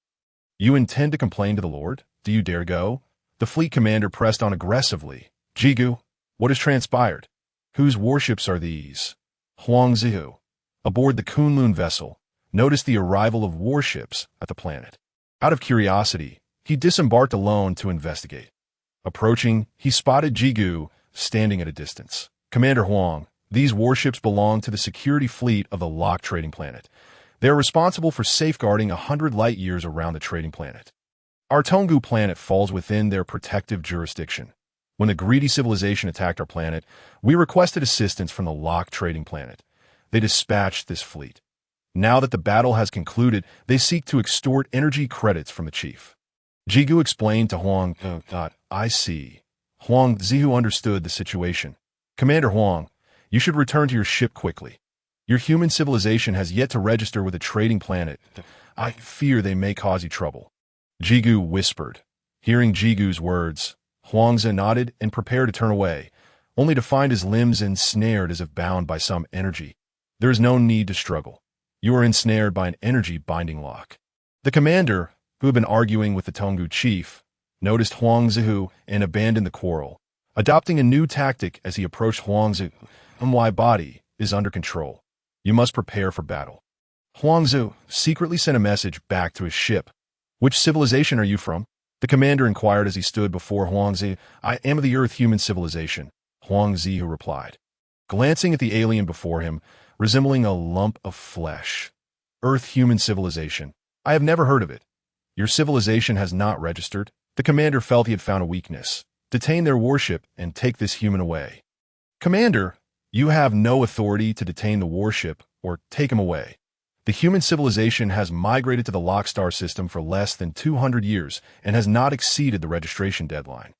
You intend to complain to the lord? Do you dare go?" The fleet commander pressed on aggressively. "Jigu, what has transpired? Whose warships are these?" Huang Zihu, aboard the Kunlun vessel, noticed the arrival of warships at the planet. Out of curiosity, he disembarked alone to investigate. Approaching, he spotted Jigu standing at a distance. "Commander Huang, these warships belong to the security fleet of the Lock trading planet. They are responsible for safeguarding 100 light-years around the trading planet. Our Tongu planet falls within their protective jurisdiction. When the greedy civilization attacked our planet, we requested assistance from the locked trading planet. They dispatched this fleet. Now that the battle has concluded, they seek to extort energy credits from the chief. Jigu explained to Huang, I see. Huang Zihu understood the situation. Commander Huang, you should return to your ship quickly. Your human civilization has yet to register with a trading planet. I fear they may cause you trouble. Jigu whispered. Hearing Jigu's words, Huangzi nodded and prepared to turn away, only to find his limbs ensnared as if bound by some energy. There is no need to struggle. You are ensnared by an energy binding lock. The commander, who had been arguing with the Tongu chief, noticed Huang Zihu and abandoned the quarrel, adopting a new tactic as he approached Huang Zihu. My body is under control. You must prepare for battle. Huang Zihu secretly sent a message back to his ship. Which civilization are you from? The commander inquired as he stood before Huang Zihu. I am of the Earth human civilization, Huang Zihu replied, glancing at the alien before him, resembling a lump of flesh. Earth human civilization. I have never heard of it. Your civilization has not registered. The commander felt he had found a weakness. Detain their warship and take this human away. Commander, you have no authority to detain the warship or take him away. The human civilization has migrated to the Lockstar system for less than 200 years and has not exceeded the registration deadline.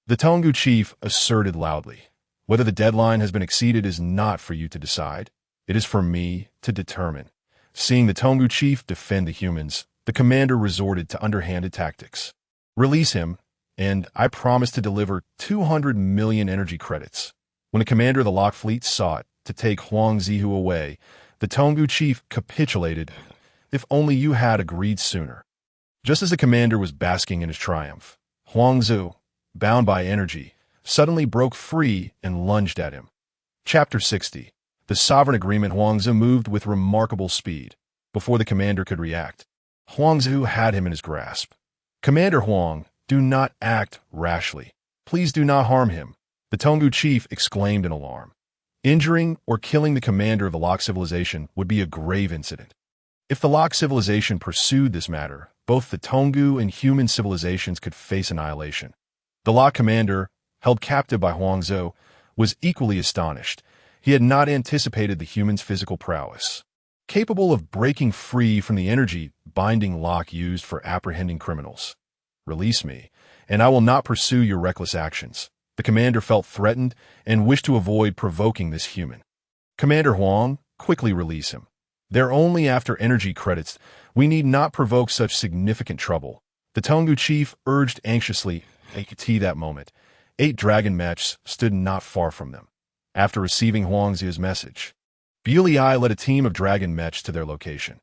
The Tongu chief asserted loudly. Whether the deadline has been exceeded is not for you to decide. It is for me to determine. Seeing the Tongu chief defend the humans, the commander resorted to underhanded tactics. Release him, and I promise to deliver 200 million energy credits. When the commander of the Lock Fleet sought to take Huang Zihu away, the Tongu chief capitulated. If only you had agreed sooner. Just as the commander was basking in his triumph, Huang Zihu, bound by energy, suddenly broke free and lunged at him. Chapter 60. The Sovereign Agreement. Huang Zihu moved with remarkable speed. Before the commander could react, Huang Zihu had him in his grasp. Commander Huang, do not act rashly. Please do not harm him, the Tongu chief exclaimed in alarm. Injuring or killing the commander of the Lock civilization would be a grave incident. If the Lock civilization pursued this matter, both the Tongu and human civilizations could face annihilation. The Lock commander, held captive by Huang Zihu, was equally astonished. He had not anticipated the human's physical prowess. Capable of breaking free from the energy binding lock used for apprehending criminals. Release me, and I will not pursue your reckless actions. The commander felt threatened and wished to avoid provoking this human. Commander Huang, quickly release him. They're only after energy credits. We need not provoke such significant trouble. The Tongu chief urged anxiously. That moment, 8 dragon mechs stood not far from them. After receiving Huang Zihu's message, Bulei led a team of dragon mechs to their location.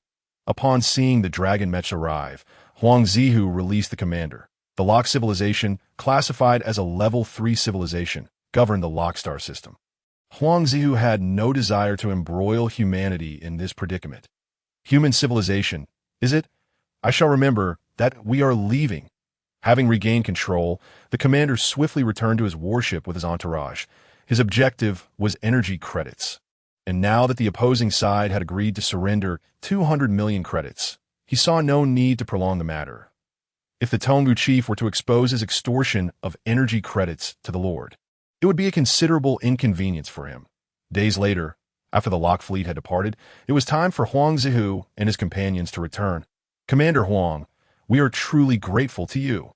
Upon seeing the dragon mechs arrive, Huang Zihu released the commander. The Lock civilization, classified as a level 3 civilization, governed the Lockstar system. Huang Zihu had no desire to embroil humanity in this predicament. Human civilization, is it? I shall remember that we are leaving. Having regained control, the commander swiftly returned to his warship with his entourage. His objective was energy credits. And now that the opposing side had agreed to surrender 200 million credits, he saw no need to prolong the matter. If the Tongu chief were to expose his extortion of energy credits to the Lord, it would be a considerable inconvenience for him. Days later, after the Lock fleet had departed, it was time for Huang Zihu and his companions to return. Commander Huang, we are truly grateful to you.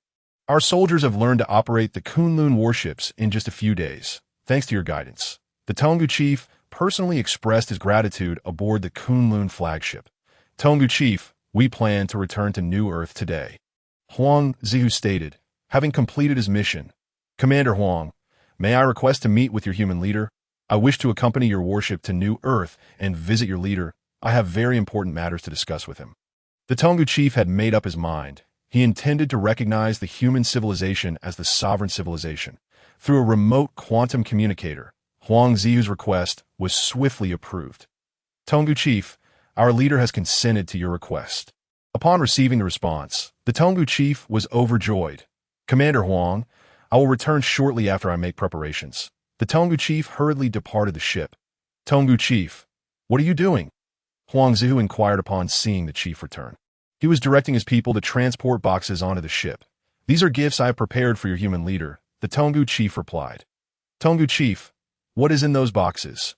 Our soldiers have learned to operate the Kunlun warships in just a few days, thanks to your guidance. The Tongu chief personally expressed his gratitude aboard the Kunlun flagship. Tongu chief, we plan to return to New Earth today. Huang Zihu stated, having completed his mission. Commander Huang, may I request to meet with your human leader? I wish to accompany your warship to New Earth and visit your leader. I have very important matters to discuss with him. The Tongu chief had made up his mind. He intended to recognize the human civilization as the sovereign civilization. Through a remote quantum communicator, Huang Zihu's request was swiftly approved. Tongu chief, our leader has consented to your request. Upon receiving the response, the Tongu chief was overjoyed. Commander Huang, I will return shortly after I make preparations. The Tongu chief hurriedly departed the ship. Tongu chief, what are you doing? Huang Zihu inquired upon seeing the chief return. He was directing his people to transport boxes onto the ship. "These are gifts I have prepared for your human leader," the Tonggu chief replied. "Tonggu chief, what is in those boxes?"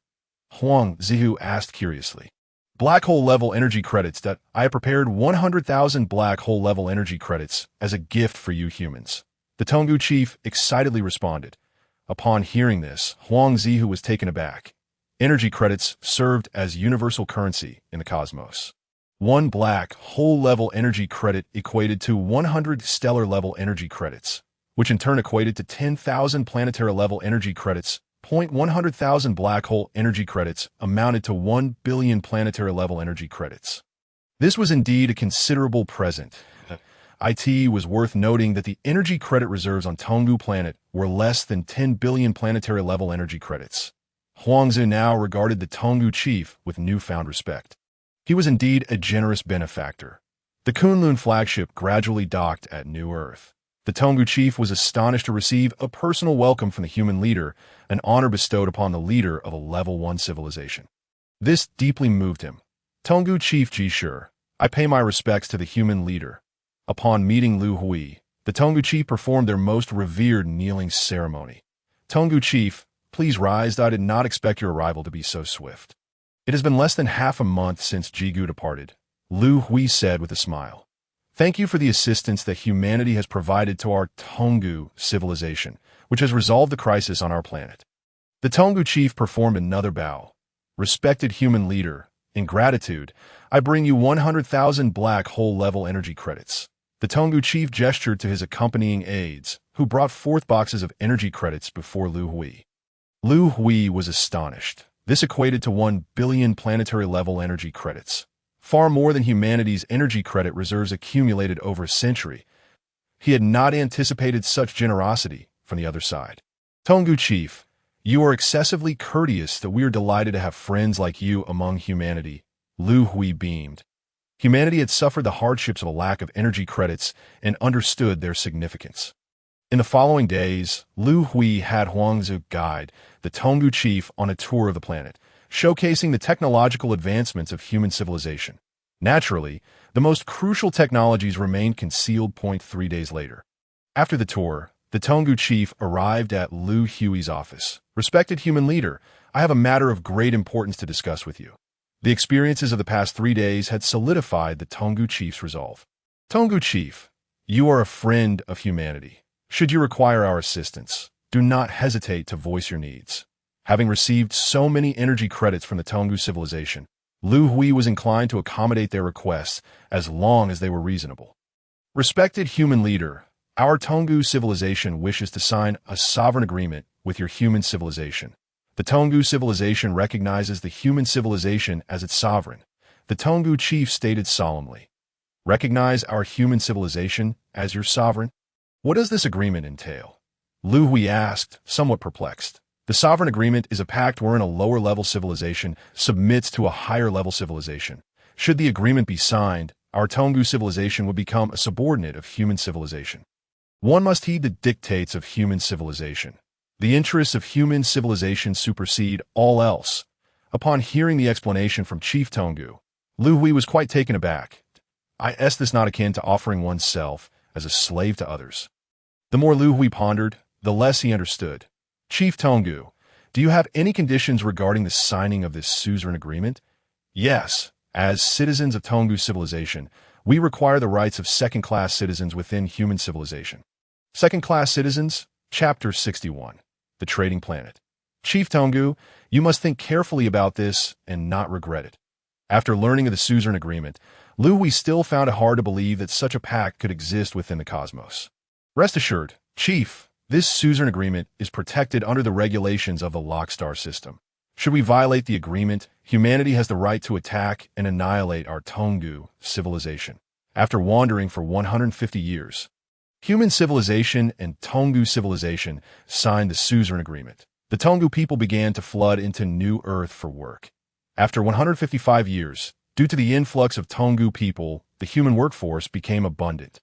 Huang Zihu asked curiously. "Black hole level energy credits that I have prepared 100,000 black hole level energy credits as a gift for you humans," the Tonggu chief excitedly responded. Upon hearing this, Huang Zihu was taken aback. Energy credits served as universal currency in the cosmos. One black hole level energy credit equated to 100 stellar level energy credits, which in turn equated to 10,000 planetary level energy credits. 100,000 black hole energy credits amounted to 1 billion planetary level energy credits. This was indeed a considerable present. It was worth noting that the energy credit reserves on Tonggu planet were less than 10 billion planetary level energy credits. Huangzi now regarded the Tonggu chief with newfound respect. He was indeed a generous benefactor. The Kunlun flagship gradually docked at New Earth. The Tonggu chief was astonished to receive a personal welcome from the human leader, an honor bestowed upon the leader of a level 1 civilization. This deeply moved him. "Tonggu chief Jishur, I pay my respects to the human leader." Upon meeting Liu Hui, the Tonggu chief performed their most revered kneeling ceremony. "Tonggu chief, please rise. I did not expect your arrival to be so swift." "It has been less than half a month since Jigu departed," Liu Hui said with a smile. "Thank you for the assistance that humanity has provided to our Tonggu civilization, which has resolved the crisis on our planet." The Tonggu chief performed another bow. "Respected human leader, in gratitude, I bring you 100,000 black hole level energy credits." The Tonggu chief gestured to his accompanying aides, who brought forth boxes of energy credits before Liu Hui. Liu Hui was astonished. This equated to 1 billion planetary level energy credits, far more than humanity's energy credit reserves accumulated over a century. He had not anticipated such generosity from the other side. "Tonggu chief, you are excessively courteous that we are delighted to have friends like you among humanity," Liu Hui beamed. Humanity had suffered the hardships of a lack of energy credits and understood their significance. In the following days, Liu Hui had Huangzi guide the Tonggu chief on a tour of the planet, showcasing the technological advancements of human civilization. Naturally, the most crucial technologies remained concealed. 3 days later. After the tour, the Tonggu chief arrived at Liu Hui's office. "Respected human leader, I have a matter of great importance to discuss with you." The experiences of the past 3 days had solidified the Tonggu chief's resolve. "Tonggu chief, you are a friend of humanity. Should you require our assistance, do not hesitate to voice your needs." Having received so many energy credits from the Tonggu civilization, Liu Hui was inclined to accommodate their requests as long as they were reasonable. "Respected human leader, our Tonggu civilization wishes to sign a sovereign agreement with your human civilization. The Tonggu civilization recognizes the human civilization as its sovereign," the Tonggu chief stated solemnly. "Recognize our human civilization as your sovereign? What does this agreement entail?" Liu Hui asked, somewhat perplexed. "The sovereign agreement is a pact wherein a lower-level civilization submits to a higher-level civilization. Should the agreement be signed, our Tonggu civilization would become a subordinate of human civilization. One must heed the dictates of human civilization. The interests of human civilization supersede all else." Upon hearing the explanation from Chief Tonggu, Liu Hui was quite taken aback. Is this not akin to offering oneself as a slave to others? The more Liu Hui pondered, the less he understood. "Chief Tonggu, do you have any conditions regarding the signing of this suzerain agreement?" "Yes. As citizens of Tonggu civilization, we require the rights of second-class citizens within human civilization." Second-class citizens? Chapter 61. The Trading Planet. "Chief Tonggu, you must think carefully about this and not regret it." After learning of the suzerain agreement, Liu Hui still found it hard to believe that such a pact could exist within the cosmos. "Rest assured, Chief, this suzerain agreement is protected under the regulations of the Lockstar system. Should we violate the agreement, humanity has the right to attack and annihilate our Tonggu civilization." After wandering for 150 years, human civilization and Tonggu civilization signed the suzerain agreement. The Tonggu people began to flood into New Earth for work. After 155 years, due to the influx of Tonggu people, the human workforce became abundant,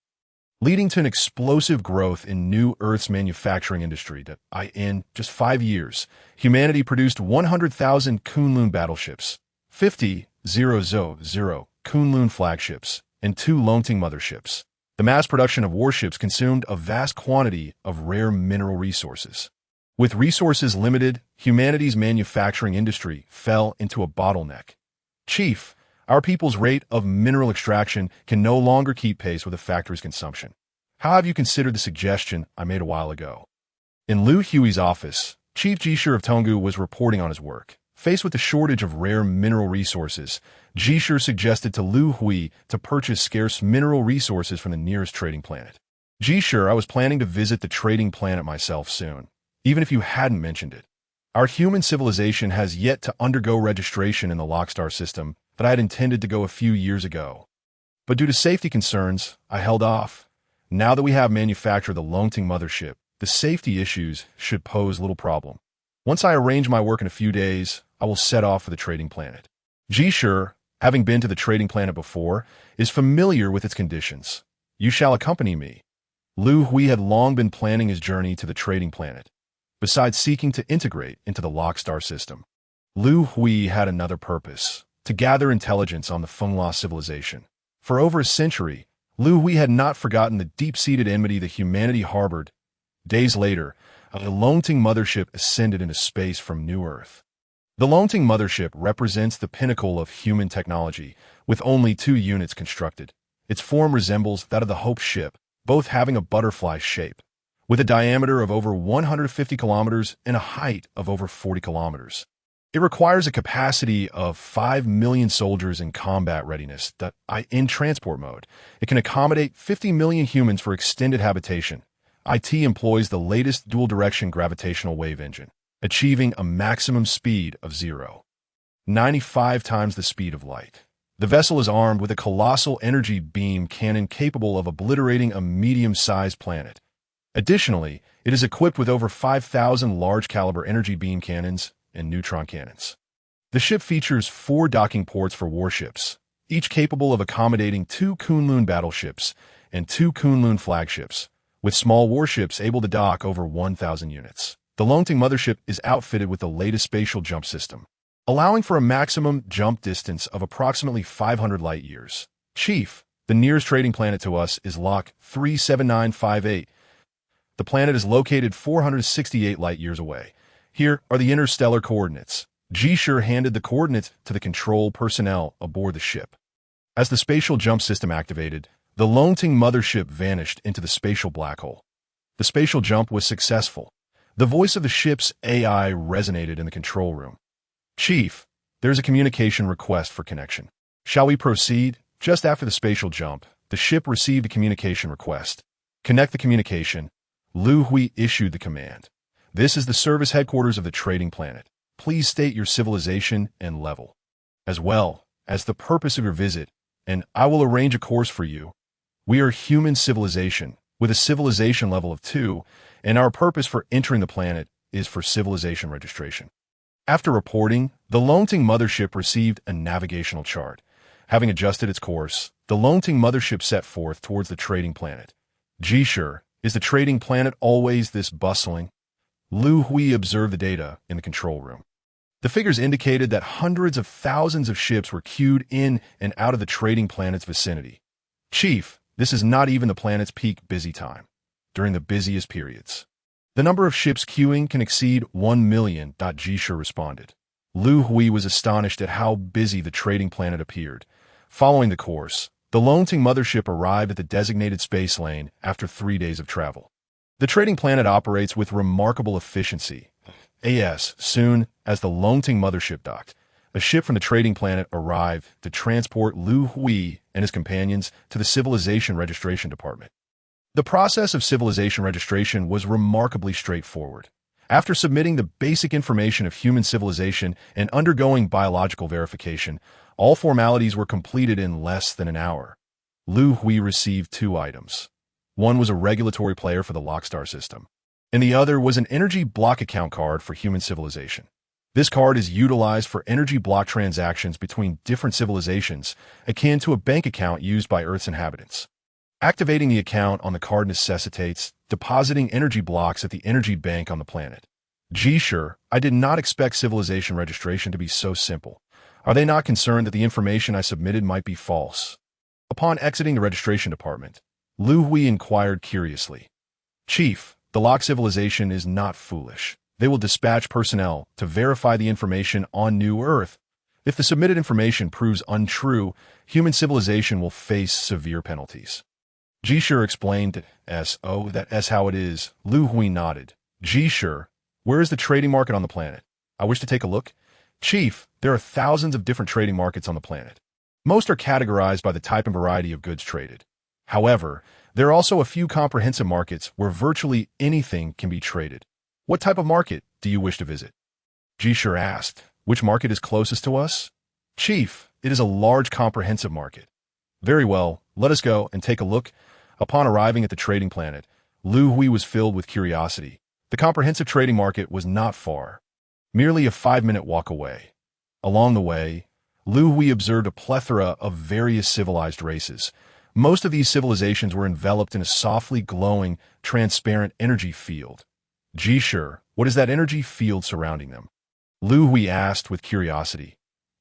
leading to an explosive growth in New Earth's manufacturing industry. In just 5 years, humanity produced 100,000 Kunlun battleships, 50 000 Kunlun flagships, and 2 Longting motherships. The mass production of warships consumed a vast quantity of rare mineral resources. With resources limited, humanity's manufacturing industry fell into a bottleneck. Chief, our people's rate of mineral extraction can no longer keep pace with the factory's consumption. How have you considered the suggestion I made a while ago? In Liu Hui's office, Chief Jishir of Tonggu was reporting on his work. Faced with the shortage of rare mineral resources, Jishir suggested to Liu Hui to purchase scarce mineral resources from the nearest trading planet. Jishir, I was planning to visit the trading planet myself soon, even if you hadn't mentioned it. Our human civilization has yet to undergo registration in the Lockstar system, but I had intended to go a few years ago. But due to safety concerns, I held off. Now that we have manufactured the Longting mothership, the safety issues should pose little problem. Once I arrange my work in a few days, I will set off for the trading planet. Jishir, having been to the trading planet before, is familiar with its conditions. You shall accompany me. Liu Hui had long been planning his journey to the trading planet. Besides seeking to integrate into the Lockstar system, Liu Hui had another purpose: to gather intelligence on the Fengla civilization. For over a century, Liu Hui had not forgotten the deep-seated enmity that humanity harbored. Days later, a Longting mothership ascended into space from New Earth. The Longting mothership represents the pinnacle of human technology, with only 2 units constructed. Its form resembles that of the Hope ship, both having a butterfly shape, with a diameter of over 150 kilometers and a height of over 40 kilometers. It requires a capacity of 5 million soldiers in combat readiness in transport mode. It can accommodate 50 million humans for extended habitation. IT employs the latest dual-direction gravitational wave engine, achieving a maximum speed of 0.95 times the speed of light. The vessel is armed with a colossal energy beam cannon capable of obliterating a medium-sized planet. Additionally, it is equipped with over 5,000 large-caliber energy beam cannons and neutron cannons. The ship features 4 docking ports for warships, each capable of accommodating 2 Kunlun battleships and 2 Kunlun flagships, with small warships able to dock over 1,000 units. The Longting mothership is outfitted with the latest spatial jump system, allowing for a maximum jump distance of approximately 500 light-years. Chief, the nearest trading planet to us is Lock 37958. The planet is located 468 light-years away. Here are the interstellar coordinates. Jishir handed the coordinates to the control personnel aboard the ship. As the spatial jump system activated, the Longting mothership vanished into the spatial black hole. The spatial jump was successful. The voice of the ship's AI resonated in the control room. Chief, there's a communication request for connection. Shall we proceed? Just after the spatial jump, the ship received a communication request. Connect the communication. Liu Hui issued the command. This is the service headquarters of the trading planet. Please state your civilization and level, as well as the purpose of your visit, and I will arrange a course for you. We are human civilization, with a civilization level of 2, and our purpose for entering the planet is for civilization registration. After reporting, the Longting mothership received a navigational chart. Having adjusted its course, the Longting mothership set forth towards the trading planet. Jishir, is the trading planet always this bustling? Liu Hui observed the data in the control room. The figures indicated that hundreds of thousands of ships were queued in and out of the trading planet's vicinity. Chief, this is not even the planet's peak busy time. During the busiest periods, the number of ships queuing can exceed 1 million. Jishir responded. Liu Hui was astonished at how busy the trading planet appeared. Following the course, the Longting mothership arrived at the designated space lane after 3 days of travel. The trading planet operates with remarkable efficiency. As soon as the Longting mothership docked, a ship from the trading planet arrived to transport Liu Hui and his companions to the Civilization Registration Department. The process of civilization registration was remarkably straightforward. After submitting the basic information of human civilization and undergoing biological verification, all formalities were completed in less than an hour. Liu Hui received 2 items. One was a regulatory player for the Lockstar system, and the other was an energy block account card for human civilization. This card is utilized for energy block transactions between different civilizations, akin to a bank account used by Earth's inhabitants. Activating the account on the card necessitates depositing energy blocks at the energy bank on the planet. Jishir, I did not expect civilization registration to be so simple. Are they not concerned that the information I submitted might be false? Upon exiting the registration department, Liu Hui inquired curiously. Chief, the Lock civilization is not foolish. They will dispatch personnel to verify the information on New Earth. If the submitted information proves untrue, human civilization will face severe penalties. Jisher explained that's how it is. Liu Hui nodded. Jisher, where is the trading market on the planet? I wish to take a look. Chief, there are thousands of different trading markets on the planet. Most are categorized by the type and variety of goods traded. However, there are also a few comprehensive markets where virtually anything can be traded. What type of market do you wish to visit? Jisher asked. Which market is closest to us? Chief, it is a large comprehensive market. Very well, let us go and take a look. Upon arriving at the trading planet, Liu Hui was filled with curiosity. The comprehensive trading market was not far, merely a 5-minute walk away. Along the way, Liu Hui observed a plethora of various civilized races. Most of these civilizations were enveloped in a softly glowing, transparent energy field. Jisher, what is that energy field surrounding them? Liu Hui asked with curiosity.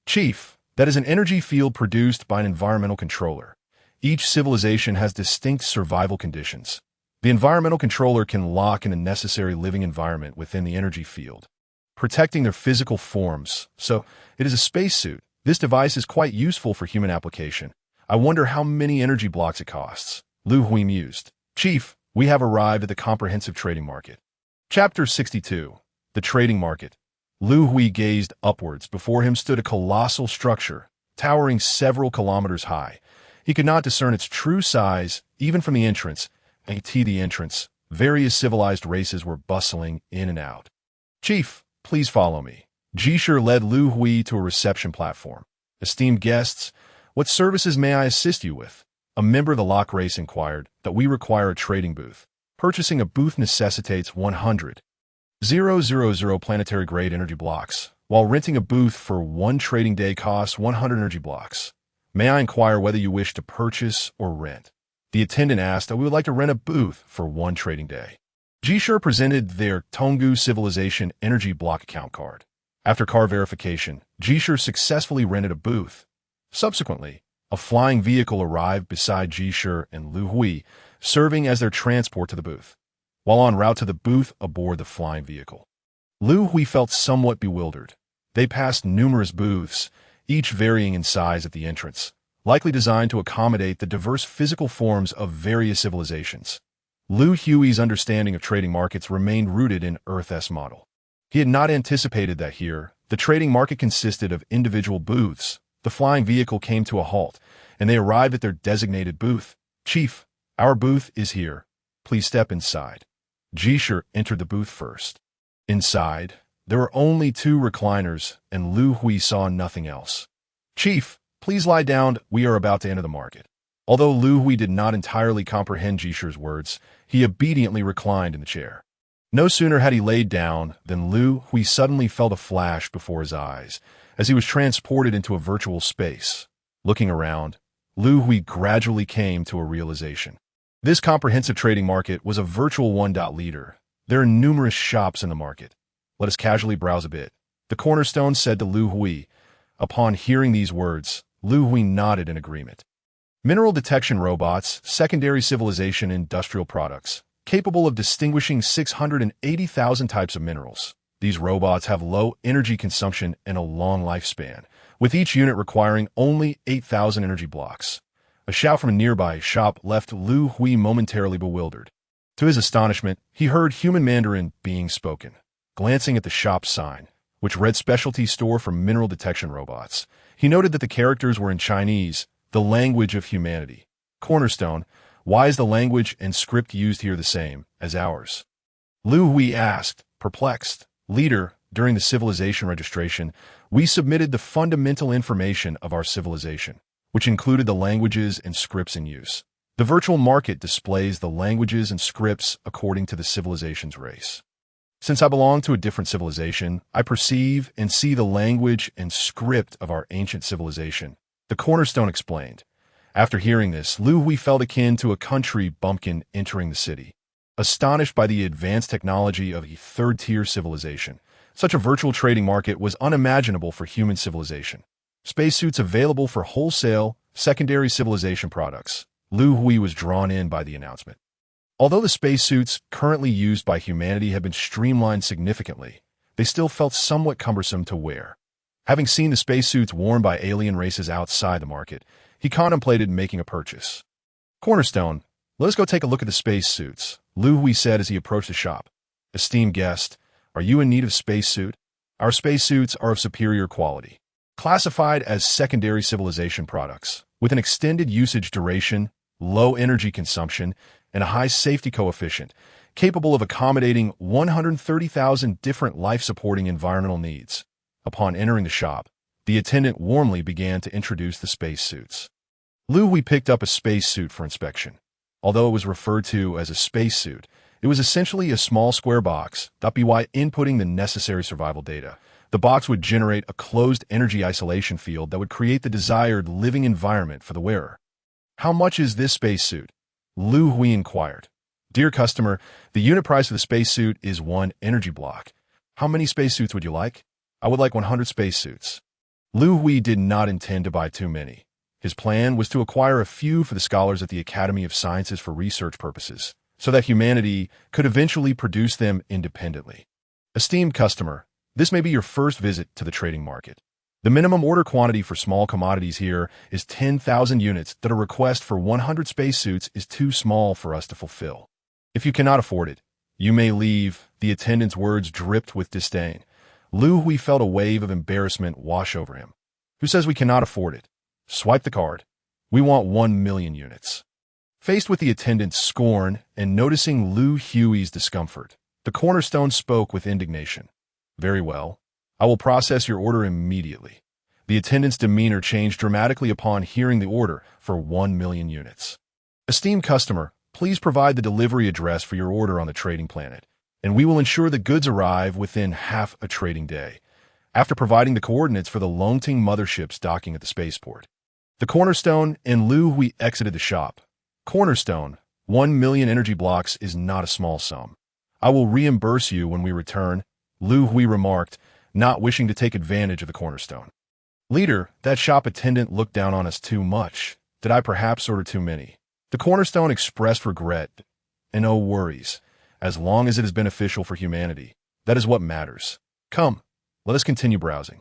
Chief, that is an energy field produced by an environmental controller. Each civilization has distinct survival conditions. The environmental controller can lock in a necessary living environment within the energy field, protecting their physical forms. So, it is a spacesuit. This device is quite useful for human application. I wonder how many energy blocks it costs. Liu Hui mused. Chief, we have arrived at the comprehensive trading market. Chapter 62. The Trading Market. Liu Hui gazed upwards. Before him stood a colossal structure, towering several kilometers high. He could not discern its true size, even from the entrance. The entrance, various civilized races were bustling in and out. Chief, please follow me. Jisher led Liu Hui to a reception platform. Esteemed guests, what services may I assist you with? A member of the Lock race inquired that we require a trading booth. Purchasing a booth necessitates 100,000 planetary-grade energy blocks, while renting a booth for 1 trading day costs 100 energy blocks. May I inquire whether you wish to purchase or rent? The attendant asked that we would like to rent a booth for 1 trading day. Jisher presented their Tongu Civilization energy block account card. After card verification, Jisher successfully rented a booth. Subsequently, a flying vehicle arrived beside Jisher and Liu Hui, serving as their transport to the booth. While en route to the booth aboard the flying vehicle, Liu Hui felt somewhat bewildered. They passed numerous booths, each varying in size at the entrance, likely designed to accommodate the diverse physical forms of various civilizations. Liu Hui's understanding of trading markets remained rooted in Earth's model. He had not anticipated that here, the trading market consisted of individual booths. The flying vehicle came to a halt, and they arrived at their designated booth. Chief, our booth is here. Please step inside. Jisher entered the booth first. Inside, there were only 2 recliners, and Liu Hui saw nothing else. Chief, please lie down. We are about to enter the market. Although Liu Hui did not entirely comprehend Jisher's words, he obediently reclined in the chair. No sooner had he laid down than Liu Hui suddenly felt a flash before his eyes, as he was transported into a virtual space. Looking around, Liu Hui gradually came to a realization. This comprehensive trading market was a virtual one-leader. There are numerous shops in the market. Let us casually browse a bit, the cornerstone said to Liu Hui. Upon hearing these words, Liu Hui nodded in agreement. Mineral detection robots, secondary civilization industrial products, capable of distinguishing 680,000 types of minerals. These robots have low energy consumption and a long lifespan, with each unit requiring only 8,000 energy blocks. A shout from a nearby shop left Liu Hui momentarily bewildered. To his astonishment, he heard human Mandarin being spoken. Glancing at the shop's sign, which read Specialty Store for Mineral Detection Robots, he noted that the characters were in Chinese, the language of humanity. Cornerstone, why is the language and script used here the same as ours? Liu Hui asked, perplexed. Leader, during the civilization registration, we submitted the fundamental information of our civilization, which included the languages and scripts in use. The virtual market displays the languages and scripts according to the civilization's race. Since I belong to a different civilization, I perceive and see the language and script of our ancient civilization, the cornerstone explained. After hearing this, Liu Hui felt akin to a country bumpkin entering the city. Astonished by the advanced technology of a third-tier civilization, such a virtual trading market was unimaginable for human civilization. Spacesuits available for wholesale, secondary civilization products. Liu Hui was drawn in by the announcement. Although the spacesuits currently used by humanity have been streamlined significantly, they still felt somewhat cumbersome to wear. Having seen the spacesuits worn by alien races outside the market, he contemplated making a purchase. Cornerstone, let us go take a look at the spacesuits, Liu Hui said as he approached the shop. Esteemed guest, are you in need of spacesuit? Our spacesuits are of superior quality, classified as secondary civilization products, with an extended usage duration, low energy consumption, and a high safety coefficient, capable of accommodating 130,000 different life-supporting environmental needs. Upon entering the shop, the attendant warmly began to introduce the spacesuits. Liu Hui picked up a spacesuit for inspection. Although it was referred to as a spacesuit, it was essentially a small square box. By inputting the necessary survival data, the box would generate a closed energy isolation field that would create the desired living environment for the wearer. How much is this spacesuit? Liu Hui inquired. Dear customer, the unit price of the spacesuit is 1 energy block. How many spacesuits would you like? I would like 100 spacesuits. Liu Hui did not intend to buy too many. His plan was to acquire a few for the scholars at the Academy of Sciences for research purposes, so that humanity could eventually produce them independently. Esteemed customer, this may be your first visit to the trading market. The minimum order quantity for small commodities here is 10,000 units. That a request for 100 spacesuits is too small for us to fulfill. If you cannot afford it, you may leave. The attendant's words dripped with disdain. Liu Hui felt a wave of embarrassment wash over him. Who says we cannot afford it? Swipe the card. We want 1 million units. Faced with the attendant's scorn and noticing Liu Hui's discomfort, the cornerstone spoke with indignation. Very well. I will process your order immediately. The attendant's demeanor changed dramatically upon hearing the order for 1 million units. Esteemed customer, please provide the delivery address for your order on the trading planet, and we will ensure the goods arrive within half a trading day, after providing the coordinates for the Longting motherships docking at the spaceport. The Cornerstone and Liu Hui exited the shop. Cornerstone, 1 million energy blocks is not a small sum. I will reimburse you when we return, Liu Hui remarked, not wishing to take advantage of the Cornerstone. Leader, that shop attendant looked down on us too much. Did I perhaps order too many? The Cornerstone expressed regret. And no worries. As long as it is beneficial for humanity, that is what matters. Come, let us continue browsing.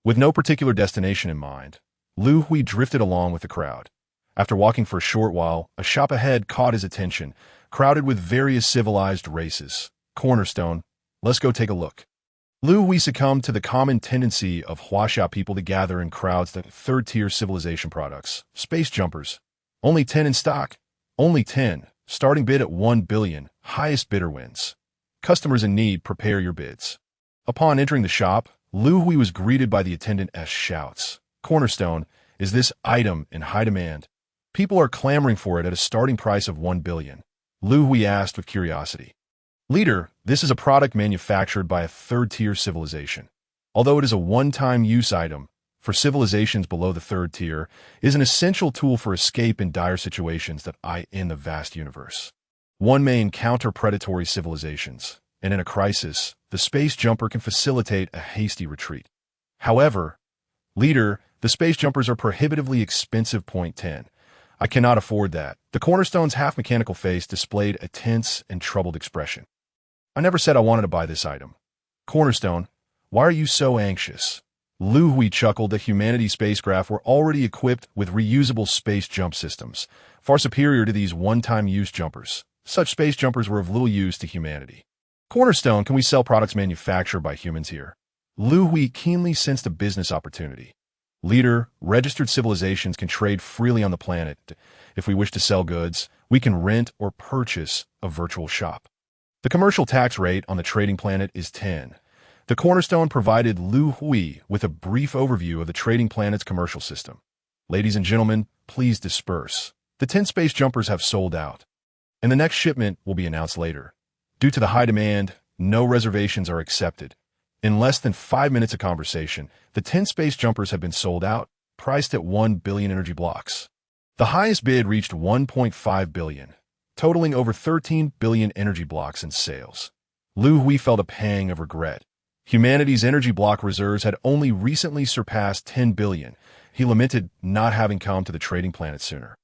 With no particular destination in mind, Liu Hui drifted along with the crowd. After walking for a short while, a shop ahead caught his attention, crowded with various civilized races. Cornerstone, let's go take a look. Liu Hui succumbed to the common tendency of Huaxia people to gather in crowds to third-tier civilization products. Space jumpers. Only 10 in stock. Only 10. Starting bid at 1 billion. Highest bidder wins. Customers in need, prepare your bids. Upon entering the shop, Liu Hui was greeted by the attendant as shouts. Cornerstone, is this item in high demand? People are clamoring for it at a starting price of 1 billion. Liu Hui asked with curiosity. Leader, this is a product manufactured by a third-tier civilization. Although it is a one-time use item, for civilizations below the third tier, is an essential tool for escape in dire situations that in the vast universe. One may encounter predatory civilizations, and in a crisis, the space jumper can facilitate a hasty retreat. However, Leader, the space jumpers are prohibitively expensive. Point 10. I cannot afford that. The Cornerstone's half-mechanical face displayed a tense and troubled expression. I never said I wanted to buy this item. Cornerstone, why are you so anxious? Liu Hui chuckled that humanity's spacecraft were already equipped with reusable space jump systems, far superior to these one-time use jumpers. Such space jumpers were of little use to humanity. Cornerstone, can we sell products manufactured by humans here? Liu Hui keenly sensed a business opportunity. Leader, registered civilizations can trade freely on the planet. If we wish to sell goods, we can rent or purchase a virtual shop. The commercial tax rate on the trading planet is 10. The Cornerstone provided Liu Hui with a brief overview of the trading planet's commercial system. Ladies and gentlemen, please disperse. The 10 space jumpers have sold out, and the next shipment will be announced later. Due to the high demand, no reservations are accepted. In less than 5 minutes of conversation, the 10 space jumpers have been sold out, priced at 1 billion energy blocks. The highest bid reached 1.5 billion, totaling over 13 billion energy blocks in sales. Liu Hui felt a pang of regret. Humanity's energy block reserves had only recently surpassed 10 billion, He lamented not having come to the trading planet sooner.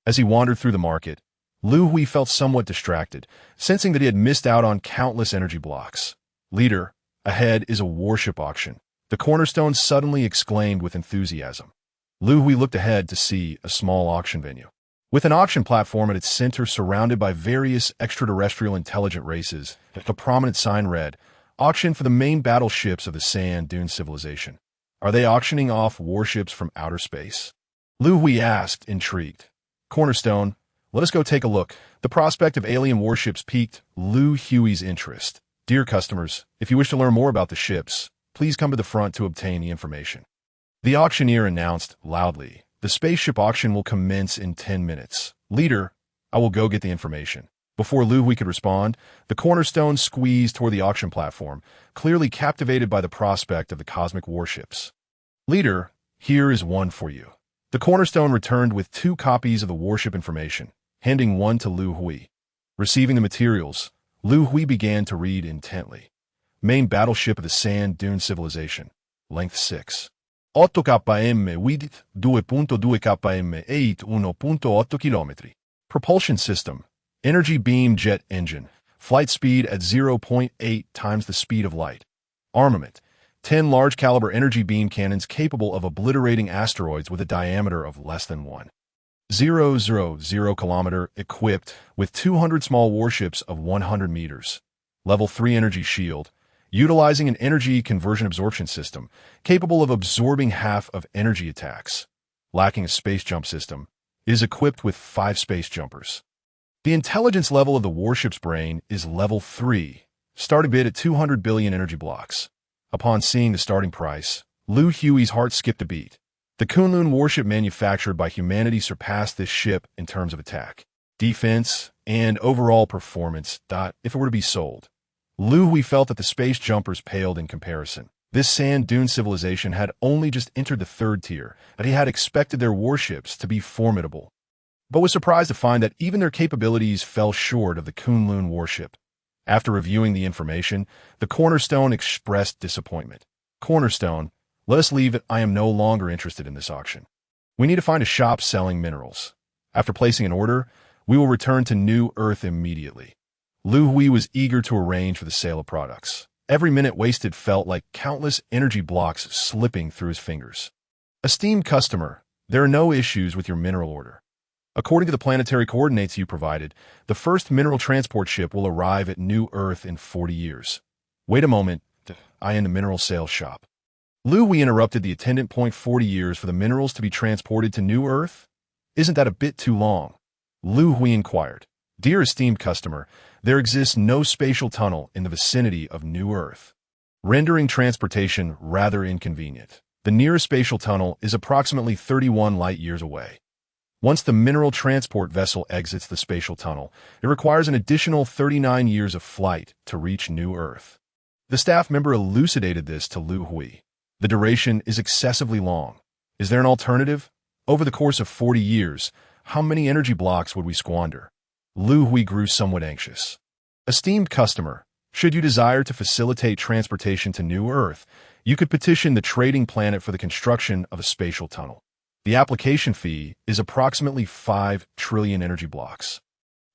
As he wandered through the market, Liu Hui felt somewhat distracted, sensing that he had missed out on countless energy blocks. "Leader, ahead is a warship auction," the cornerstone suddenly exclaimed with enthusiasm. Liu Hui looked ahead to see a small auction venue. With an auction platform at its center surrounded by various extraterrestrial intelligent races, a prominent sign read, "Auction for the main battleships of the Sand Dune civilization." Are they auctioning off warships from outer space? Liu Hui asked, intrigued. "Cornerstone, let us go take a look." The prospect of alien warships piqued Liu Hui's interest. "Dear customers, if you wish to learn more about the ships, please come to the front to obtain the information." The auctioneer announced loudly, "The spaceship auction will commence in 10 minutes. Leader, I will go get the information." Before Liu Hui could respond, the cornerstone squeezed toward the auction platform, clearly captivated by the prospect of the cosmic warships. "Leader, here is one for you." The cornerstone returned with 2 copies of the warship information, handing one to Liu Hui. Receiving the materials, Liu Hui began to read intently. Main battleship of the Sand Dune civilization. Length 6. 8 km, width 2.2 km, height 1.8 km. Propulsion system. Energy beam jet engine. Flight speed at 0.8 times the speed of light. Armament. 10 large-caliber energy beam cannons capable of obliterating asteroids with a diameter of less than 1.000 kilometer, equipped with 200 small warships of 100 meters. Level 3 energy shield. Utilizing an energy conversion absorption system capable of absorbing half of energy attacks. Lacking a space jump system, it is equipped with 5 space jumpers. The intelligence level of the warship's brain is level 3, starting bid at 200 billion energy blocks. Upon seeing the starting price, Liu Hui's heart skipped a beat. The Kunlun warship manufactured by humanity surpassed this ship in terms of attack, defense, and overall performance. If it were to be sold, Liu Hui felt that the space jumpers paled in comparison. This Sand Dune civilization had only just entered the 3rd tier, but he had expected their warships to be formidable, but was surprised to find that even their capabilities fell short of the Kunlun warship. After reviewing the information, the cornerstone expressed disappointment. "Cornerstone, let us leave it. I am no longer interested in this auction. We need to find a shop selling minerals. After placing an order, we will return to New Earth immediately." Liu Hui was eager to arrange for the sale of products. Every minute wasted felt like countless energy blocks slipping through his fingers. "Esteemed customer, there are no issues with your mineral order. According to the planetary coordinates you provided, the first mineral transport ship will arrive at New Earth in 40 years. Wait a moment, I am the mineral sales shop." Liu Hui interrupted the attendant. 40 years for the minerals to be transported to New Earth? Isn't that a bit too long? Liu Hui inquired. "Dear esteemed customer, there exists no spatial tunnel in the vicinity of New Earth, rendering transportation rather inconvenient. The nearest spatial tunnel is approximately 31 light-years away. Once the mineral transport vessel exits the spatial tunnel, it requires an additional 39 years of flight to reach New Earth." The staff member elucidated this to Liu Hui. "The duration is excessively long. Is there an alternative? Over the course of 40 years, how many energy blocks would we squander?" Liu Hui grew somewhat anxious. "Esteemed customer, should you desire to facilitate transportation to New Earth, you could petition the trading planet for the construction of a spatial tunnel. The application fee is approximately 5 trillion energy blocks.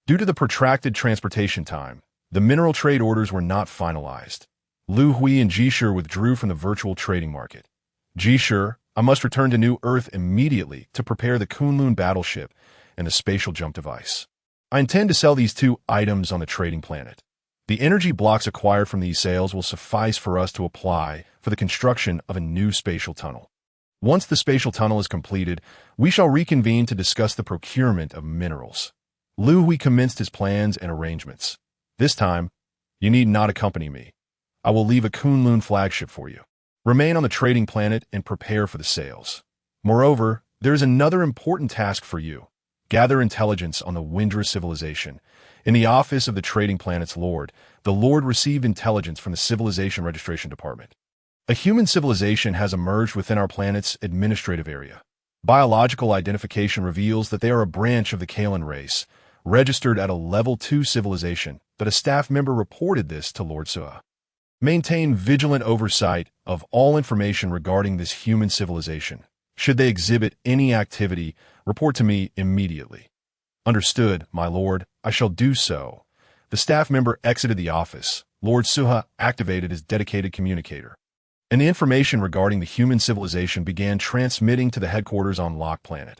Due to the protracted transportation time, the mineral trade orders were not finalized." Liu Hui and Jishur withdrew from the virtual trading market. "Jishur, I must return to New Earth immediately to prepare the Kunlun battleship and the spatial jump device. I intend to sell these 2 items on the trading planet. The energy blocks acquired from these sales will suffice for us to apply for the construction of a new spatial tunnel. Once the spatial tunnel is completed, we shall reconvene to discuss the procurement of minerals." Liu Hui commenced his plans and arrangements. "This time, you need not accompany me. I will leave a Kunlun flagship for you. Remain on the trading planet and prepare for the sales. Moreover, there is another important task for you. Gather intelligence on the Windra civilization. In the office of the trading planet's lord, the lord received intelligence from the Civilization Registration Department. A human civilization has emerged within our planet's administrative area. Biological identification reveals that they are a branch of the Kalan race, registered at a level 2 civilization, but a staff member reported this to Lord Suha. Maintain vigilant oversight of all information regarding this human civilization. Should they exhibit any activity, report to me immediately. Understood, my lord, I shall do so. The staff member exited the office. Lord Suha activated his dedicated communicator, and the information regarding the human civilization began transmitting to the headquarters on Lock Planet.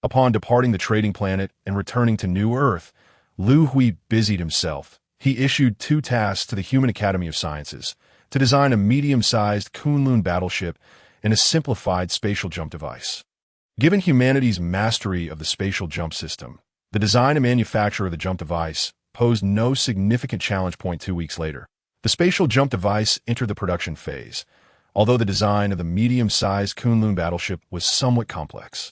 Upon departing the trading planet and returning to New Earth, Liu Hui busied himself. He issued 2 tasks to the Human Academy of Sciences to design a medium-sized Kunlun battleship and a simplified spatial jump device. Given humanity's mastery of the spatial jump system, the design and manufacture of the jump device posed no significant challenge. 2 weeks later, the spatial jump device entered the production phase, although the design of the medium-sized Kunlun battleship was somewhat complex.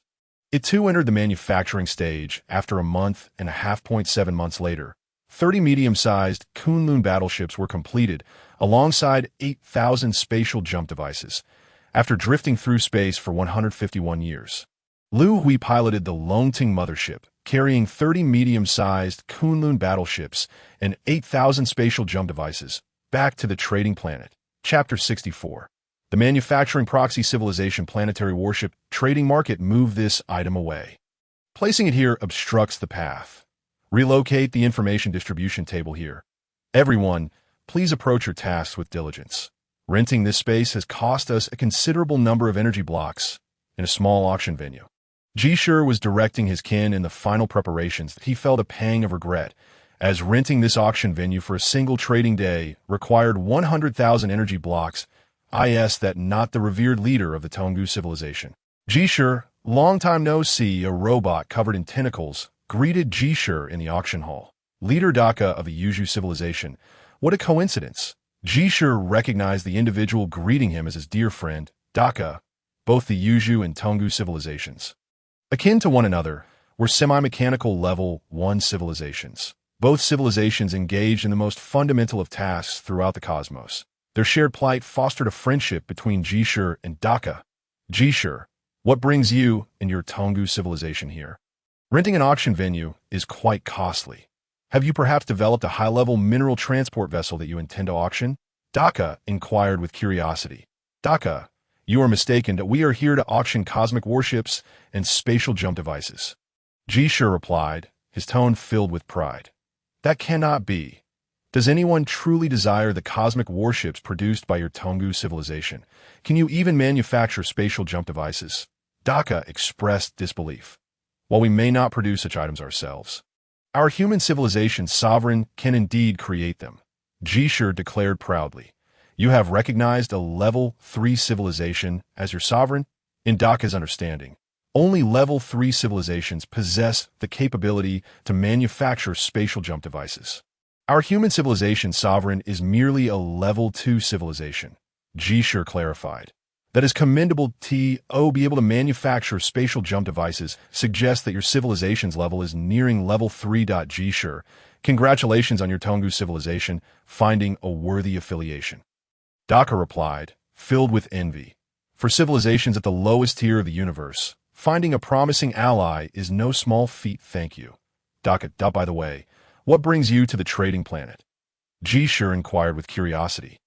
It too entered the manufacturing stage after a month and a half. 7 months later, 30 medium-sized Kunlun battleships were completed alongside 8,000 spatial jump devices, after drifting through space for 151 years. Liu Hui piloted the Longting mothership, carrying 30 medium-sized Kunlun battleships and 8,000 spatial jump devices, back to the trading planet. Chapter 64. The manufacturing proxy civilization planetary warship trading market. Move this item away. Placing it here obstructs the path. Relocate the information distribution table here. Everyone, please approach your tasks with diligence. Renting this space has cost us a considerable number of energy blocks in a small auction venue. Jishur was directing his kin in the final preparations. He felt a pang of regret, as renting this auction venue for a single trading day required 100,000 energy blocks. That not the revered leader of the Tonggu civilization. Jishur, long time no see, a robot covered in tentacles, greeted Jishur in the auction hall. Leader Daka of the Yuju civilization. What a coincidence. Jishur recognized the individual greeting him as his dear friend, Daka. Both the Yuju and Tonggu civilizations, akin to one another, were semi-mechanical level 1 civilizations. Both civilizations engaged in the most fundamental of tasks throughout the cosmos. Their shared plight fostered a friendship between Jishur and Daka. Jishur, what brings you and your Tonggu civilization here? Renting an auction venue is quite costly. Have you perhaps developed a high-level mineral transport vessel that you intend to auction? Daka inquired with curiosity. Daka, you are mistaken that we are here to auction cosmic warships and spatial jump devices. Jishur replied, his tone filled with pride. That cannot be. Does anyone truly desire the cosmic warships produced by your Tonggu civilization? Can you even manufacture spatial jump devices? Daka expressed disbelief. While we may not produce such items ourselves, our human civilization's sovereign can indeed create them. Jishur declared proudly. You have recognized a level 3 civilization as your sovereign? In Daka's understanding, only level 3 civilizations possess the capability to manufacture spatial jump devices. Our human civilization sovereign is merely a level 2 civilization. Jishur clarified. That is commendable. Be able to manufacture spatial jump devices suggests that your civilization's level is nearing level 3. Jishur, congratulations on your Tonggu civilization finding a worthy affiliation. Daka replied, filled with envy. For civilizations at the lowest tier of the universe, finding a promising ally is no small feat. Thank you. Daka, by the way, what brings you to the trading planet? Jishur inquired with curiosity.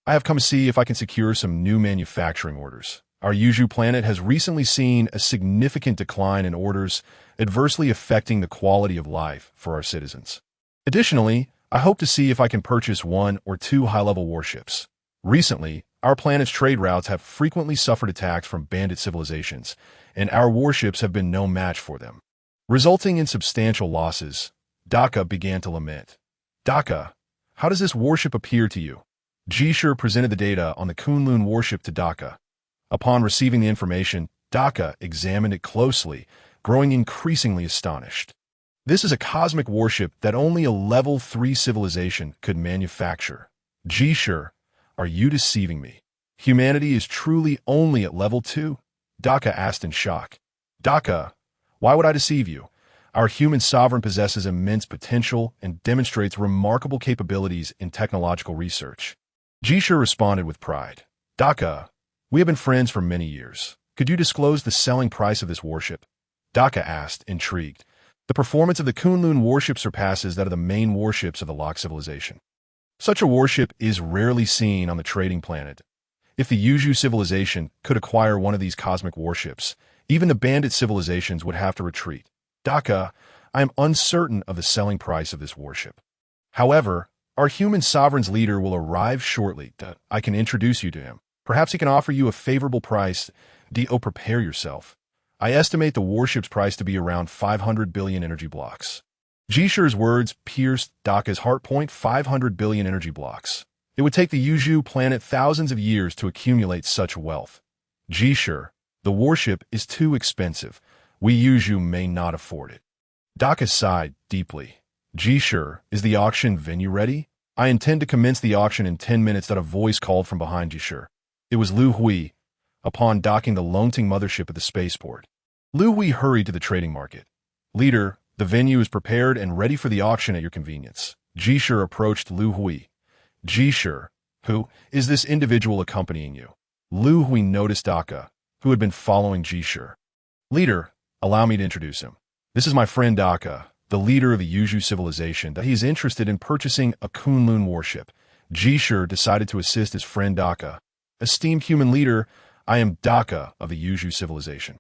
I have come to see if I can secure some new manufacturing orders. Our Yuju planet has recently seen a significant decline in orders, adversely affecting the quality of life for our citizens. Additionally, I hope to see if I can purchase 1 or 2 high-level warships. Recently, our planet's trade routes have frequently suffered attacks from bandit civilizations, and our warships have been no match for them, resulting in substantial losses. Daka began to lament. Daka, how does this warship appear to you? Jishur presented the data on the Kunlun warship to Daka. Upon receiving the information, Daka examined it closely, growing increasingly astonished. This is a cosmic warship that only a level 3 civilization could manufacture. Jishur, are you deceiving me? Humanity is truly only at level 2? Daka asked in shock. Daka, why would I deceive you? Our human sovereign possesses immense potential and demonstrates remarkable capabilities in technological research. Jishur responded with pride. Daka, we have been friends for many years. Could you disclose the selling price of this warship? Daka asked, intrigued. The performance of the Kunlun warship surpasses that of the main warships of the Lok civilization. Such a warship is rarely seen on the trading planet. If the Yuju civilization could acquire one of these cosmic warships, even the bandit civilizations would have to retreat. Daka, I am uncertain of the selling price of this warship. However, our human sovereign's leader will arrive shortly. I can introduce you to him. Perhaps he can offer you a favorable price. Prepare yourself. I estimate the warship's price to be around 500 billion energy blocks. Jisher's words pierced Daka's heart. 500 billion energy blocks. It would take the Yuju planet thousands of years to accumulate such wealth. Jisher, the warship is too expensive. We Yuju may not afford it. Daka sighed deeply. Jisher, is the auction venue ready? I intend to commence the auction in 10 minutes. A voice called from behind Jisher. It was Liu Hui, upon docking the Longting mothership at the spaceport. Liu Hui hurried to the trading market. Leader, the venue is prepared and ready for the auction at your convenience. Jisher approached Liu Hui. Jisher, who is this individual accompanying you? Liu Hui noticed Daka, who had been following Jisher. Leader, allow me to introduce him. This is my friend Daka, the leader of the Yuju civilization. He is interested in purchasing a Kunlun warship. Jisher decided to assist his friend Daka. Esteemed human leader, I am Daka of the Yuju civilization.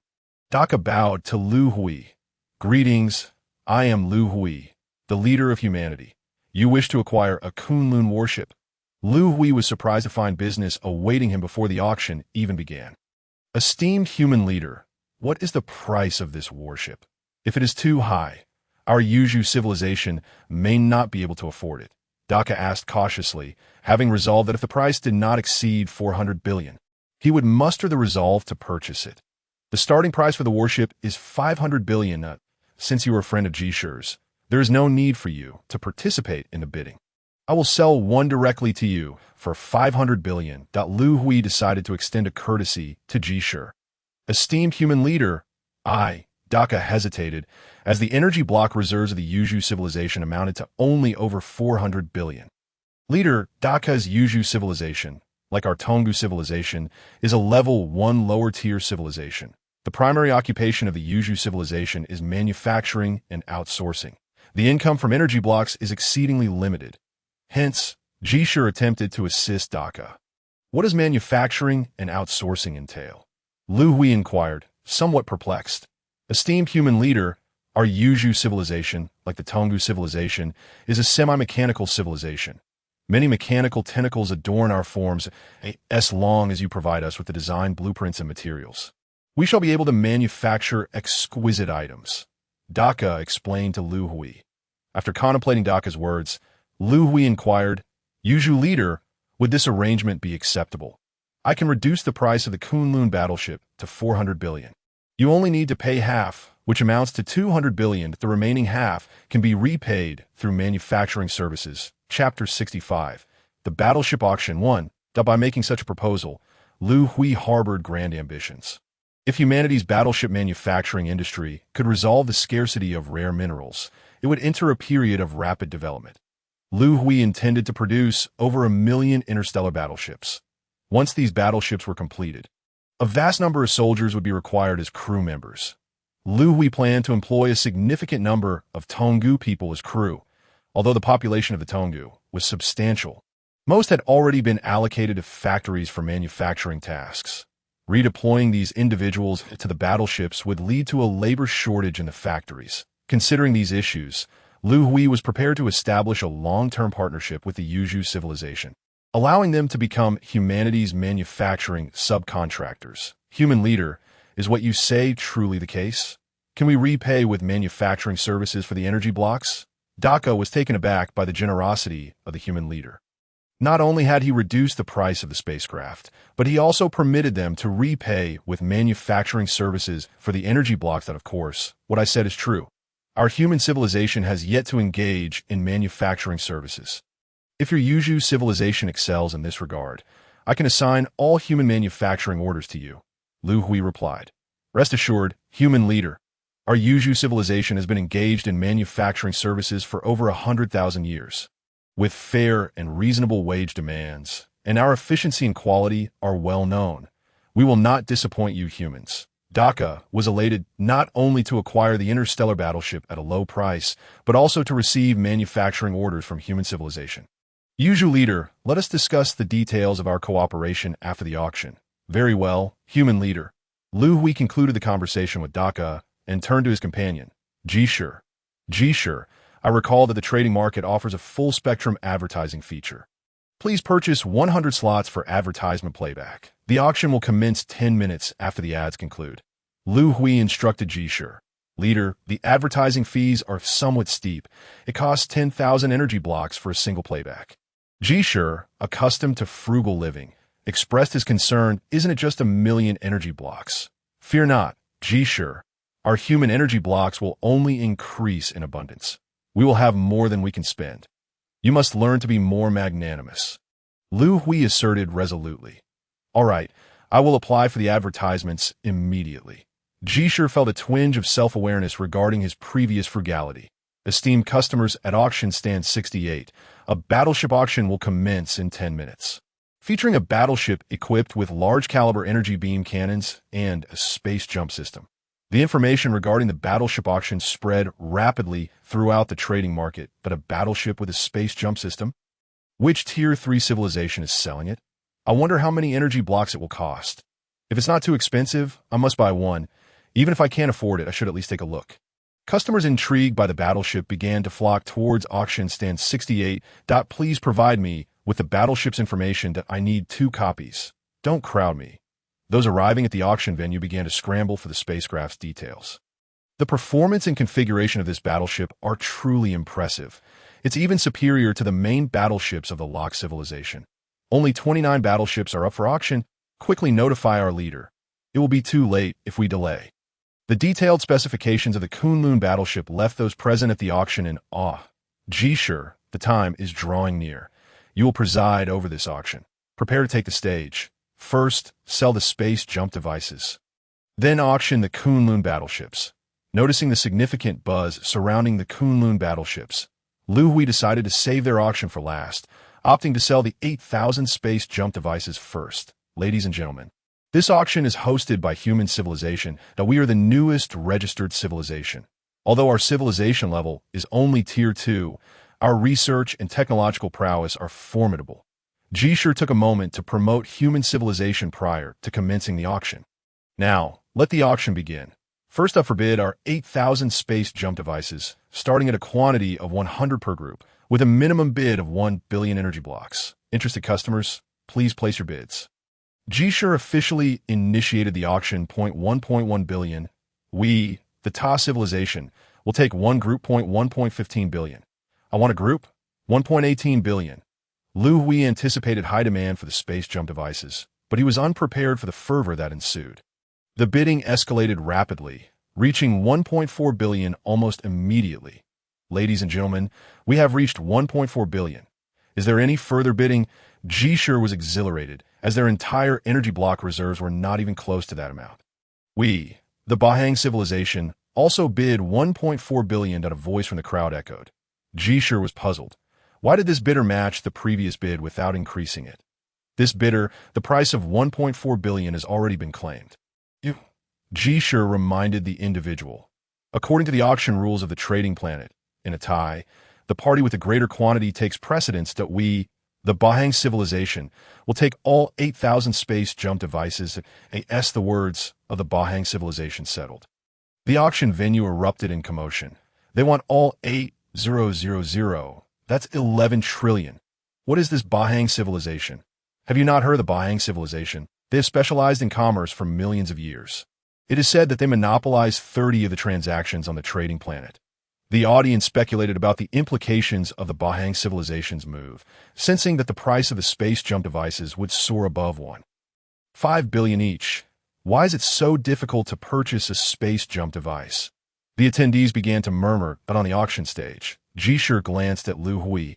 Daka bowed to Liu Hui. Greetings, I am Liu Hui, the leader of humanity. You wish to acquire a Kunlun warship? Liu Hui was surprised to find business awaiting him before the auction even began. Esteemed human leader, what is the price of this warship? If it is too high, our Yuju civilization may not be able to afford it. Daka asked cautiously, having resolved that if the price did not exceed 400 billion, he would muster the resolve to purchase it. The starting price for the warship is 500 billion. Since you are a friend of Jisher's, there is no need for you to participate in the bidding. I will sell one directly to you for 500 billion. Liu Hui decided to extend a courtesy to Jisher. Esteemed human leader, Daka hesitated, as the energy block reserves of the Yuju civilization amounted to only over 400 billion. Leader, Daka's Yuju civilization, like our Tongu civilization, is a level 1 lower-tier civilization. The primary occupation of the Yuju civilization is manufacturing and outsourcing. The income from energy blocks is exceedingly limited. Hence, Jisher attempted to assist Daka. What does manufacturing and outsourcing entail? Liu Hui inquired, somewhat perplexed. Esteemed human leader, our Yuju civilization, like the Tongu civilization, is a semi-mechanical civilization. Many mechanical tentacles adorn our forms, as long as you provide us with the design blueprints and materials. We shall be able to manufacture exquisite items. Daka explained to Liu Hui. After contemplating Daka's words, Liu Hui inquired, Yuju leader, would this arrangement be acceptable? I can reduce the price of the Kunlun battleship to 400 billion. You only need to pay half, which amounts to 200 billion. The remaining half can be repaid through manufacturing services. Chapter 65. The Battleship Auction 1. By making such a proposal, Liu Hui harbored grand ambitions. If humanity's battleship manufacturing industry could resolve the scarcity of rare minerals, it would enter a period of rapid development. Liu Hui intended to produce over 1 million interstellar battleships. Once these battleships were completed, a vast number of soldiers would be required as crew members. Liu Hui planned to employ a significant number of Tongu people as crew, although the population of the Tongu was substantial. Most had already been allocated to factories for manufacturing tasks. Redeploying these individuals to the battleships would lead to a labor shortage in the factories. Considering these issues, Liu Hui was prepared to establish a long-term partnership with the Yuju civilization, allowing them to become humanity's manufacturing subcontractors. Human leader, is what you say truly the case? Can we repay with manufacturing services for the energy blocks? Daka was taken aback by the generosity of the human leader. Not only had he reduced the price of the spacecraft, but he also permitted them to repay with manufacturing services for the energy blocks. That, of course, what I said is true. Our human civilization has yet to engage in manufacturing services. If your Yuju civilization excels in this regard, I can assign all human manufacturing orders to you, Liu Hui replied. Rest assured, human leader, our Yuju civilization has been engaged in manufacturing services for over 100,000 years. With fair and reasonable wage demands, and our efficiency and quality are well known, we will not disappoint you humans. Daka was elated not only to acquire the interstellar battleship at a low price, but also to receive manufacturing orders from human civilization. Usual leader, let us discuss the details of our cooperation after the auction. Very well, human leader. Liu Hui concluded the conversation with Daka and turned to his companion. Sure. Sure. I recall that the trading market offers a full-spectrum advertising feature. Please purchase 100 slots for advertisement playback. The auction will commence 10 minutes after the ads conclude. Liu Hui instructed Sure. Leader, the advertising fees are somewhat steep. It costs 10,000 energy blocks for a single playback. Sure, accustomed to frugal living, expressed his concern, isn't it just 1,000,000 energy blocks? Fear not, Sure. Our human energy blocks will only increase in abundance. We will have more than we can spend. You must learn to be more magnanimous. Liu Hui asserted resolutely. All right, I will apply for the advertisements immediately. Sure felt a twinge of self-awareness regarding his previous frugality. Esteemed customers at auction stand 68. A battleship auction will commence in 10 minutes. Featuring a battleship equipped with large-caliber energy beam cannons and a space jump system. The information regarding the battleship auction spread rapidly throughout the trading market, but a battleship with a space jump system? Which Tier 3 civilization is selling it? I wonder how many energy blocks it will cost. If it's not too expensive, I must buy one. Even if I can't afford it, I should at least take a look. Customers intrigued by the battleship began to flock towards auction stand 68. Please provide me with the battleship's information that I need 2 copies. Don't crowd me. Those arriving at the auction venue began to scramble for the spacecraft's details. The performance and configuration of this battleship are truly impressive. It's even superior to the main battleships of the locked civilization. Only 29 battleships are up for auction. Quickly notify our leader. It will be too late if we delay. The detailed specifications of the Kunlun battleship left those present at the auction in awe. Sure, the time is drawing near. You will preside over this auction. Prepare to take the stage. First, sell the space jump devices. Then auction the Kunlun battleships. Noticing the significant buzz surrounding the Kunlun battleships, Liu Hui decided to save their auction for last, opting to sell the 8,000 space jump devices first. Ladies and gentlemen, this auction is hosted by human civilization, that we are the newest registered civilization. Although our civilization level is only Tier 2, our research and technological prowess are formidable. Sure took a moment to promote human civilization prior to commencing the auction. Now, let the auction begin. First up for bid are 8,000 space jump devices, starting at a quantity of 100 per group, with a minimum bid of 1 billion energy blocks. Interested customers, please place your bids. Sure officially initiated the auction. 1.1 billion. We, the Ta civilization, will take one group. 1.15 billion. I want a group. 1.18 billion. Liu Hui anticipated high demand for the space jump devices, but he was unprepared for the fervor that ensued. The bidding escalated rapidly, reaching 1.4 billion almost immediately. Ladies and gentlemen, we have reached 1.4 billion. Is there any further bidding? Sure was exhilarated, as their entire energy block reserves were not even close to that amount. We, the Bahang civilization, also bid 1.4 billion. A voice from the crowd echoed. Sure was puzzled. Why did this bidder match the previous bid without increasing it? This bidder, the price of 1.4 billion has already been claimed. Sure reminded the individual. According to the auction rules of the trading planet, in a tie, the party with the greater quantity takes precedence. That we, the Bahang civilization, will take all 8,000 space jump devices. The words of the Bahang civilization settled. The auction venue erupted in commotion. They want all 8,000. That's 11 trillion. What is this Bahang civilization? Have you not heard of the Bahang civilization? They have specialized in commerce for millions of years. It is said that they monopolize 30 of the transactions on the trading planet. The audience speculated about the implications of the Bahang civilization's move, sensing that the price of the space jump devices would soar above 1.5 billion each. Why is it so difficult to purchase a space jump device? The attendees began to murmur, but on the auction stage, Sure glanced at Liu Hui.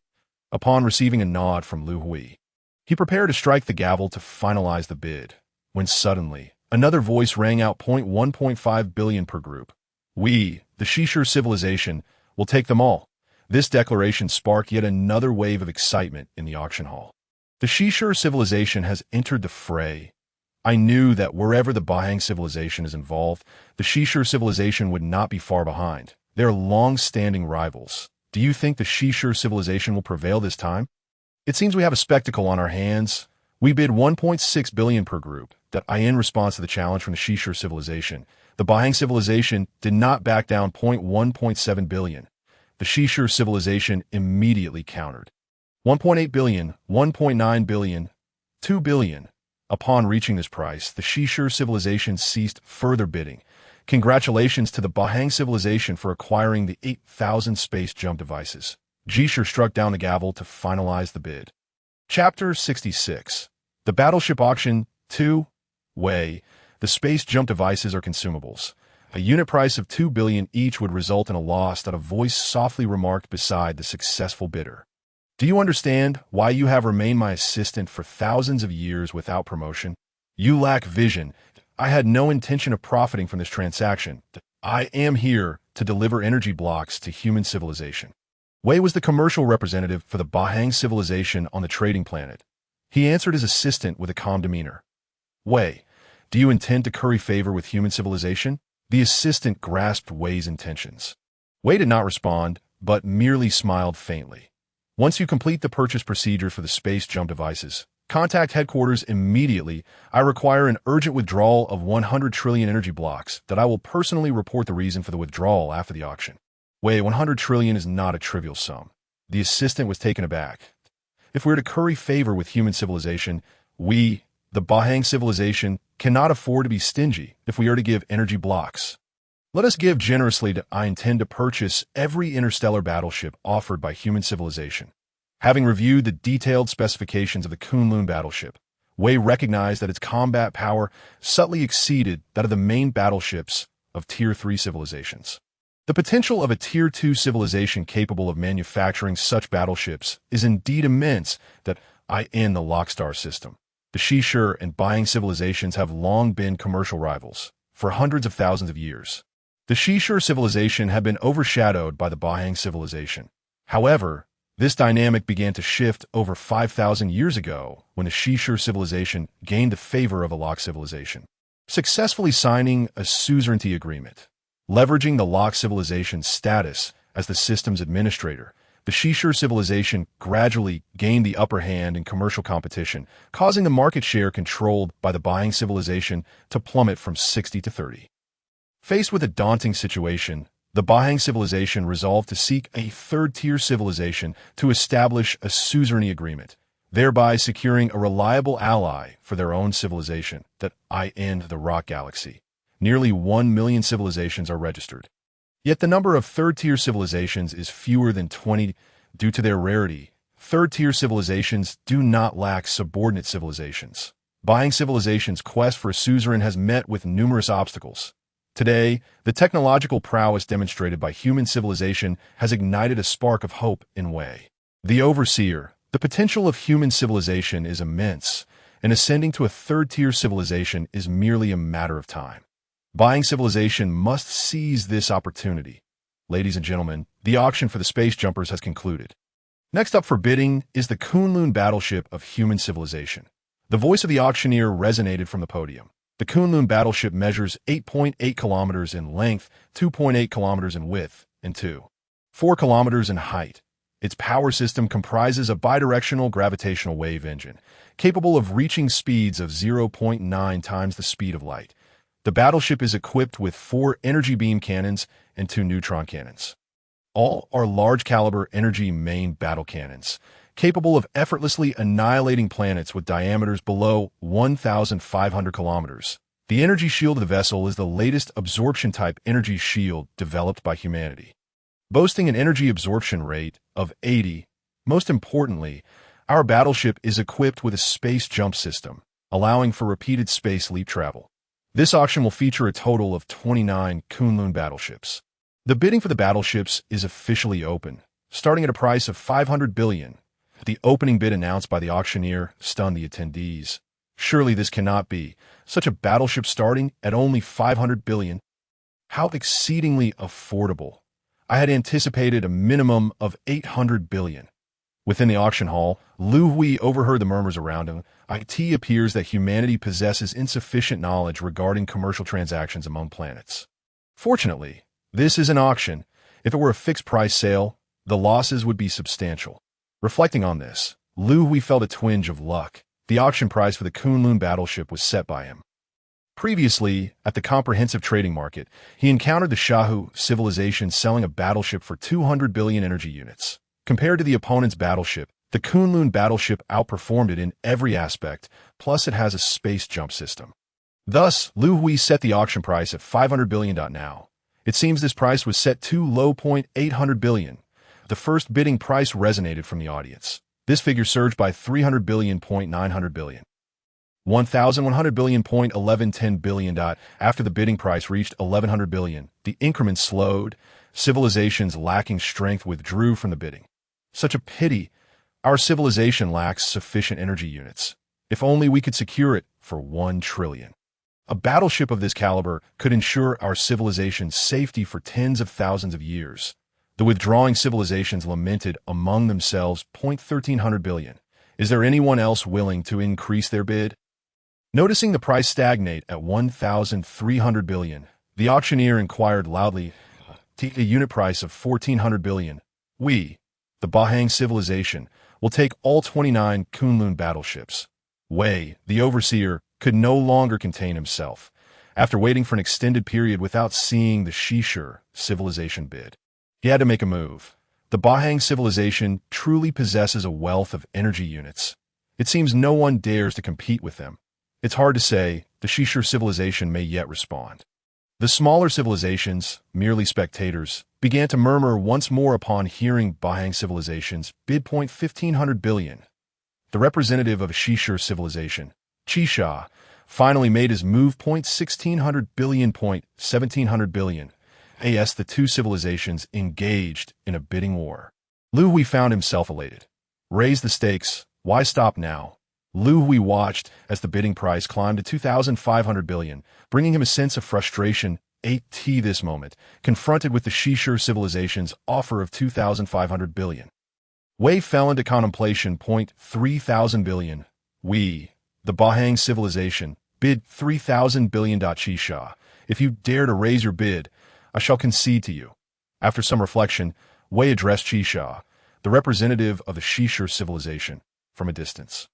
Upon receiving a nod from Liu Hui, he prepared to strike the gavel to finalize the bid, when suddenly, another voice rang out. 1.5 billion per group. We, the Shisher civilization, will take them all. This declaration sparked yet another wave of excitement in the auction hall. The Shisher civilization has entered the fray. I knew that wherever the Bahang civilization is involved, the Shisher civilization would not be far behind. They are long-standing rivals. Do you think the Shisher civilization will prevail this time? It seems we have a spectacle on our hands. We bid 1.6 billion per group. That in response to the challenge from the Shishir civilization. The Bahang civilization did not back down. 1.7 billion. The Shishir civilization immediately countered. 1.8 billion, 1.9 billion, 2 billion. Upon reaching this price, the Shishir civilization ceased further bidding. Congratulations to the Bahang civilization for acquiring the 8,000 space jump devices. Shishir struck down the gavel to finalize the bid. Chapter 66. The Battleship Auction 2. Way. The space jump devices are consumables. A unit price of 2 billion each would result in a loss that a voice softly remarked beside the successful bidder. Do you understand why you have remained my assistant for thousands of years without promotion? You lack vision. I had no intention of profiting from this transaction. I am here to deliver energy blocks to human civilization. Wei was the commercial representative for the Bahang civilization on the trading planet. He answered his assistant with a calm demeanor. Wei, do you intend to curry favor with human civilization? The assistant grasped Wei's intentions. Wei did not respond, but merely smiled faintly. Once you complete the purchase procedure for the space jump devices, contact headquarters immediately. I require an urgent withdrawal of 100 trillion energy blocks that I will personally report the reason for the withdrawal after the auction. Wait, 100 trillion is not a trivial sum. The assistant was taken aback. If we're to curry favor with human civilization, we, the Bahang civilization, cannot afford to be stingy if we are to give energy blocks. Let us give generously. I intend to purchase every interstellar battleship offered by human civilization. Having reviewed the detailed specifications of the Kunlun battleship, Wei recognized that its combat power subtly exceeded that of the main battleships of Tier 3 civilizations. The potential of a Tier 2 civilization capable of manufacturing such battleships is indeed immense. That in the Lockstar system, the Shishir and Bahang civilizations have long been commercial rivals for hundreds of thousands of years. The Shishir civilization had been overshadowed by the Bahang civilization. However, this dynamic began to shift over 5,000 years ago when the Shishir civilization gained the favor of a Lok civilization, successfully signing a suzerainty agreement. Leveraging the Lok civilization's status as the system's administrator, the Shishir civilization gradually gained the upper hand in commercial competition, causing the market share controlled by the Bahang civilization to plummet from 60 to 30. Faced with a daunting situation, the Bahang civilization resolved to seek a third-tier civilization to establish a suzerainty agreement, thereby securing a reliable ally for their own civilization that in the Rock Galaxy. Nearly 1 million civilizations are registered. Yet the number of third-tier civilizations is fewer than 20 due to their rarity. Third-tier civilizations do not lack subordinate civilizations. Bahang civilization's quest for a suzerain has met with numerous obstacles. Today, the technological prowess demonstrated by human civilization has ignited a spark of hope in Wei. The Overseer, the potential of human civilization is immense, and ascending to a third-tier civilization is merely a matter of time. Bahang civilization must seize this opportunity. Ladies and gentlemen, the auction for the space jumpers has concluded. Next up for bidding is the Kunlun battleship of human civilization. The voice of the auctioneer resonated from the podium. The Kunlun battleship measures 8.8 kilometers in length, 2.8 kilometers in width, and 2.4 kilometers in height. Its power system comprises a bidirectional gravitational wave engine, capable of reaching speeds of 0.9 times the speed of light. The battleship is equipped with 4 energy beam cannons and 2 neutron cannons. All are large-caliber energy main battle cannons, capable of effortlessly annihilating planets with diameters below 1,500 kilometers. The energy shield of the vessel is the latest absorption-type energy shield developed by humanity, boasting an energy absorption rate of 80. Most importantly, our battleship is equipped with a space jump system, allowing for repeated space leap travel. This auction will feature a total of 29 Kunlun battleships. The bidding for the battleships is officially open, starting at a price of 500 billion. The opening bid announced by the auctioneer stunned the attendees. Surely this cannot be. Such a battleship starting at only 500 billion. How exceedingly affordable. I had anticipated a minimum of 800 billion. Within the auction hall, Liu Hui overheard the murmurs around him. It appears that humanity possesses insufficient knowledge regarding commercial transactions among planets. Fortunately, this is an auction. If it were a fixed-price sale, the losses would be substantial. Reflecting on this, Liu Hui felt a twinge of luck. The auction price for the Kunlun battleship was set by him. Previously, at the comprehensive trading market, he encountered the Shahu civilization selling a battleship for 200 billion energy units. Compared to the opponent's battleship, the Kunlun battleship outperformed it in every aspect, plus it has a space jump system. Thus, Liu Hui set the auction price at 500 billion. Now, it seems this price was set too low. 800 billion. The first bidding price resonated from the audience. This figure surged by 300 billion. 900 billion. 1,100 billion. 1110 billion. After the bidding price reached 1,100 billion, the increment slowed. Civilizations lacking strength withdrew from the bidding. Such a pity. Our civilization lacks sufficient energy units. If only we could secure it for 1 trillion. A battleship of this caliber could ensure our civilization's safety for tens of thousands of years. The withdrawing civilizations lamented among themselves. 1,300 billion. Is there anyone else willing to increase their bid? Noticing the price stagnate at 1,300 billion, the auctioneer inquired loudly, a unit price of 1,400 billion. We, the Bahang civilization, will take all 29 Kunlun battleships. Wei, the overseer, could no longer contain himself. After waiting for an extended period without seeing the Shishur civilization bid, he had to make a move. The Bahang civilization truly possesses a wealth of energy units. It seems no one dares to compete with them. It's hard to say. The Shishur civilization may yet respond. The smaller civilizations, merely spectators, began to murmur once more upon hearing Bahang civilization's bid. 1,500 billion. The representative of a Shishur civilization, Chisha, finally made his move. 1,600 billion. 1,700 billion. As the two civilizations engaged in a bidding war. Liu Hui found himself elated. Raise the stakes. Why stop now? Liu Hui watched as the bidding price climbed to 2,500 billion, bringing him a sense of frustration. This moment, confronted with the Shishur civilization's offer of 2,500 billion. Wei fell into contemplation. 3,000 billion. We, the Bahang civilization, bid 3,000 billion. Chisha, if you dare to raise your bid, I shall concede to you. After some reflection, Wei addressed Chisha, the representative of the Shishur civilization, from a distance.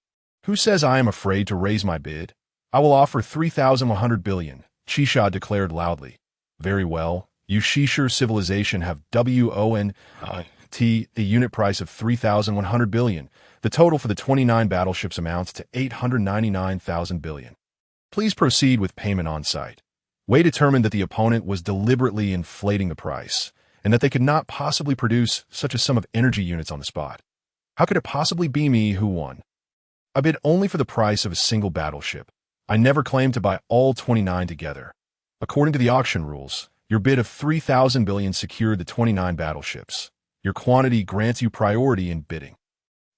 Who says I am afraid to raise my bid? I will offer 3,100 billion, Chisha declared loudly. Very well, you Shishur civilization have WONT, a unit price of 3,100 billion. The total for the 29 battleships amounts to 899,000 billion. Please proceed with payment on site. Wei determined that the opponent was deliberately inflating the price, and that they could not possibly produce such a sum of energy units on the spot. How could it possibly be me who won? I bid only for the price of a single battleship. I never claimed to buy all 29 together. According to the auction rules, your bid of 3,000 billion secured the 29 battleships. Your quantity grants you priority in bidding.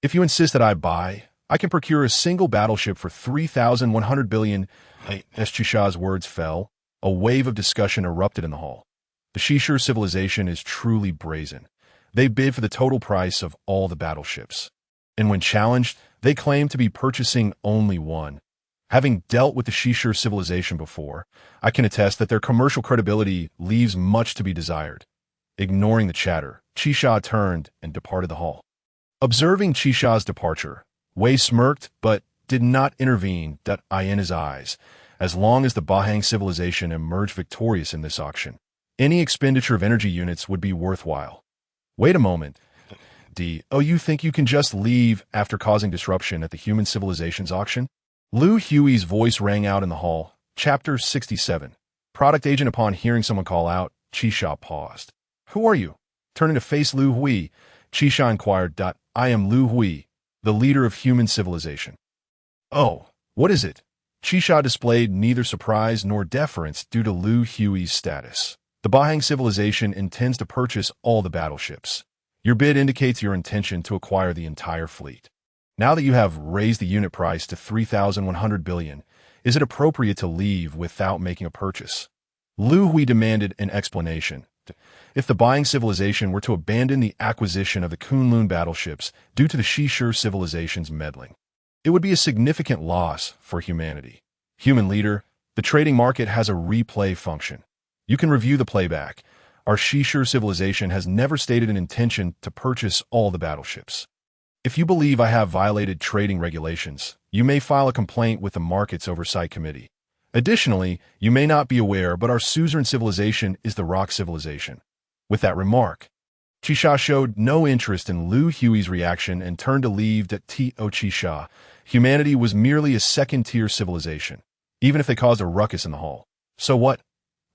If you insist that I buy, I can procure a single battleship for 3,100 billion. As Chisha's words fell, a wave of discussion erupted in the hall. The Shishur civilization is truly brazen. They bid for the total price of all the battleships. And when challenged, they claim to be purchasing only one. Having dealt with the Shishur civilization before, I can attest that their commercial credibility leaves much to be desired. Ignoring the chatter, Chisha turned and departed the hall. Observing Chisha's departure, Wei smirked but did not intervene. In his eyes, as long as the Bahang civilization emerged victorious in this auction, any expenditure of energy units would be worthwhile. Wait a moment. You think you can just leave after causing disruption at the human civilization's auction? Liu Hui's voice rang out in the hall. Chapter 67. Product agent. Upon hearing someone call out, Chisha paused. Who are you? Turning to face Liu Hui, Chisha inquired. I am Liu Hui, the leader of human civilization. Oh, what is it? Chisha displayed neither surprise nor deference due to Liu Hui's status. The Bahang civilization intends to purchase all the battleships. Your bid indicates your intention to acquire the entire fleet. Now that you have raised the unit price to 3,100 billion, is it appropriate to leave without making a purchase? Liu Hui demanded an explanation. If the Bahang civilization were to abandon the acquisition of the Kunlun battleships due to the Shishur civilization's meddling, it would be a significant loss for humanity. Human leader, the trading market has a replay function. You can review the playback. Our Shishur civilization has never stated an intention to purchase all the battleships. If you believe I have violated trading regulations, you may file a complaint with the Markets Oversight Committee. Additionally, you may not be aware, but our suzerain civilization is the rock civilization. With that remark, Chisha showed no interest in Liu Hui's reaction and turned to leave that Chisha. Humanity was merely a second-tier civilization, even if they caused a ruckus in the hall. So what?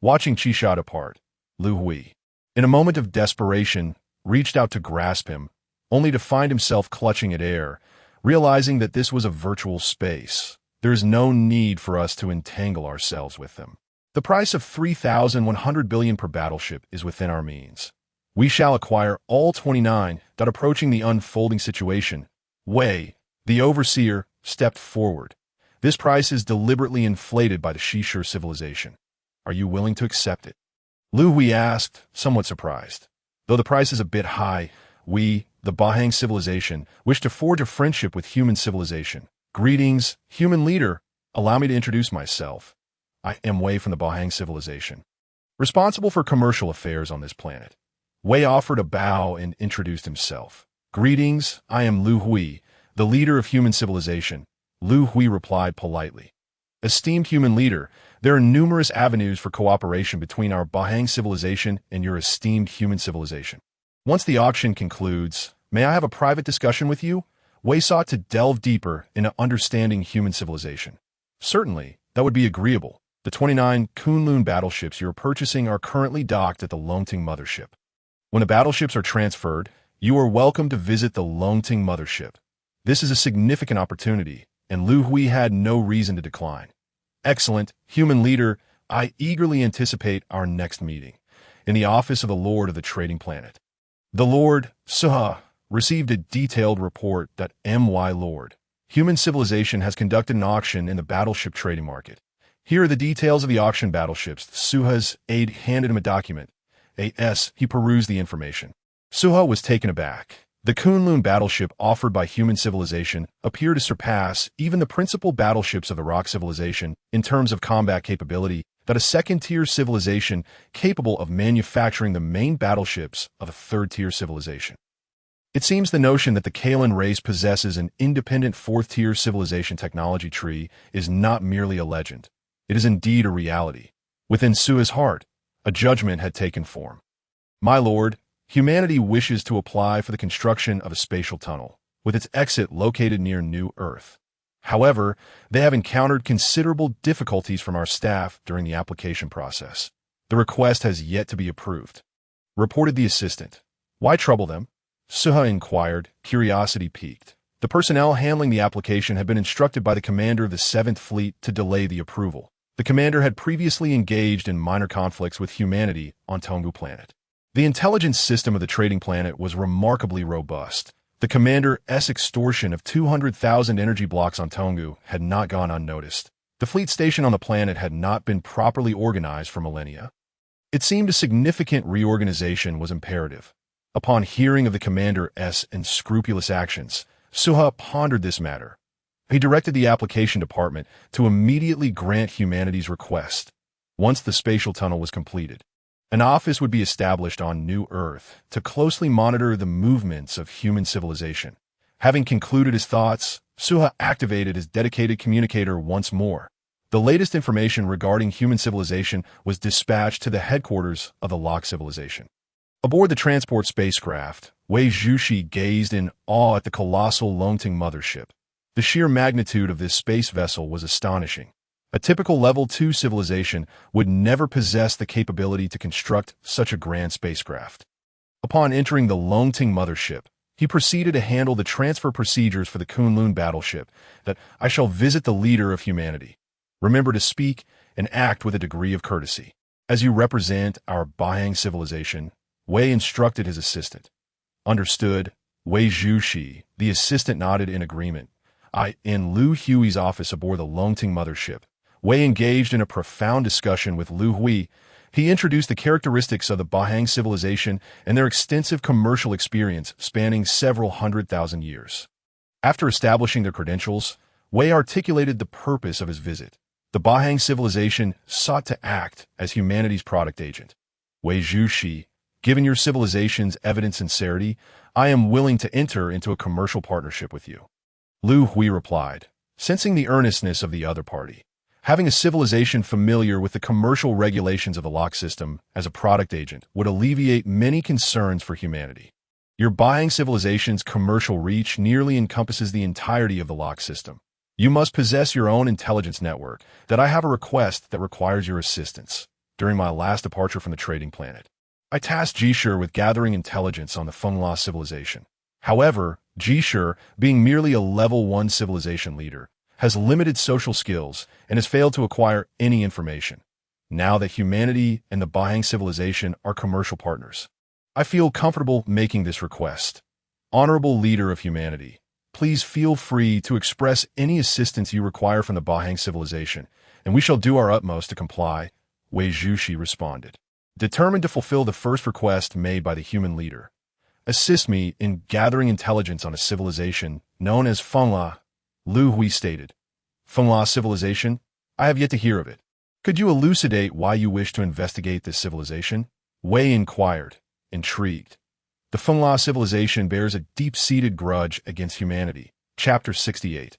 Watching Chisha depart, Liu Hui, in a moment of desperation, reached out to grasp him, only to find himself clutching at air, realizing that this was a virtual space. There is no need for us to entangle ourselves with them. The price of 3,100 billion per battleship is within our means. We shall acquire all 29. Approaching the unfolding situation, Wei, the overseer, stepped forward. This price is deliberately inflated by the Shishir civilization. Are you willing to accept it? Liu Hui asked, somewhat surprised. Though the price is a bit high, we, the Bahang civilization, wish to forge a friendship with human civilization. Greetings, human leader. Allow me to introduce myself. I am Wei from the Bahang civilization, responsible for commercial affairs on this planet. Wei offered a bow and introduced himself. Greetings, I am Liu Hui, the leader of human civilization. Liu Hui replied politely. Esteemed human leader, there are numerous avenues for cooperation between our Bahang civilization and your esteemed human civilization. Once the auction concludes, may I have a private discussion with you? Wei sought to delve deeper into understanding human civilization. Certainly, that would be agreeable. The 29 Kunlun battleships you are purchasing are currently docked at the Longting mothership. When the battleships are transferred, you are welcome to visit the Longting mothership. This is a significant opportunity, and Liu Hui had no reason to decline. Excellent, human leader, I eagerly anticipate our next meeting in the office of the Lord of the Trading Planet. The Lord, Suha, received a detailed report that M.Y. Lord, human civilization has conducted an auction in the battleship trading market. Here are the details of the auction battleships. Suha's aide handed him a document. He perused the information. Suha was taken aback. The Kunlun battleship offered by human civilization appeared to surpass even the principal battleships of the rock civilization in terms of combat capability, that a second-tier civilization capable of manufacturing the main battleships of a third-tier civilization. It seems the notion that the Kalan race possesses an independent fourth-tier civilization technology tree is not merely a legend. It is indeed a reality. Within Sua's heart, a judgment had taken form. My lord, humanity wishes to apply for the construction of a spatial tunnel, with its exit located near New Earth. However, they have encountered considerable difficulties from our staff during the application process. The request has yet to be approved, reported the assistant. Why trouble them? Suha inquired, curiosity piqued. The personnel handling the application had been instructed by the commander of the 7th Fleet to delay the approval. The commander had previously engaged in minor conflicts with humanity on Tonggu planet. The intelligence system of the trading planet was remarkably robust. The commander's extortion of 200,000 energy blocks on Tonggu had not gone unnoticed. The fleet station on the planet had not been properly organized for millennia. It seemed a significant reorganization was imperative. Upon hearing of the commander's unscrupulous actions, Suha pondered this matter. He directed the application department to immediately grant humanity's request. Once the spatial tunnel was completed, an office would be established on New Earth to closely monitor the movements of human civilization. Having concluded his thoughts, Suha activated his dedicated communicator once more. The latest information regarding human civilization was dispatched to the headquarters of the Locke civilization. Aboard the transport spacecraft, Wei Zhuxi gazed in awe at the colossal Longting mothership. The sheer magnitude of this space vessel was astonishing. A typical Level 2 civilization would never possess the capability to construct such a grand spacecraft. Upon entering the Longting mothership, he proceeded to handle the transfer procedures for the Kunlun battleship. That I shall visit the leader of humanity. Remember to speak and act with a degree of courtesy. As you represent our Bahang civilization, Wei instructed his assistant. Understood. Wei Zhuxi, the assistant, nodded in agreement. In Liu Hui's office aboard the Longting mothership, Wei engaged in a profound discussion with Liu Hui. He introduced the characteristics of the Bahang civilization and their extensive commercial experience spanning several 100,000 years. After establishing their credentials, Wei articulated the purpose of his visit. The Bahang civilization sought to act as humanity's product agent. Wei Zhuxi, Given your civilization's evident sincerity, I am willing to enter into a commercial partnership with you. Liu Hui replied, sensing the earnestness of the other party. Having a civilization familiar with the commercial regulations of the lock system as a product agent would alleviate many concerns for humanity. Your buying civilization's commercial reach nearly encompasses the entirety of the lock system. You must possess your own intelligence network. That I have a request that requires your assistance. During my last departure from the trading planet, I tasked Jishur with gathering intelligence on the Fengla civilization. However, Jishur, being merely a level 1 civilization leader, has limited social skills and has failed to acquire any information. Now that humanity and the buying civilization are commercial partners, I feel comfortable making this request. Honorable leader of humanity, please feel free to express any assistance you require from the Bahang civilization, and we shall do our utmost to comply, Wei Zhuxi responded, determined to fulfill the first request made by the human leader. Assist me in gathering intelligence on a civilization known as Fengla, Liu Hui stated. Fengla civilization? I have yet to hear of it. Could you elucidate why you wish to investigate this civilization? Wei inquired, intrigued. The Fengla civilization bears a deep-seated grudge against humanity. Chapter 68.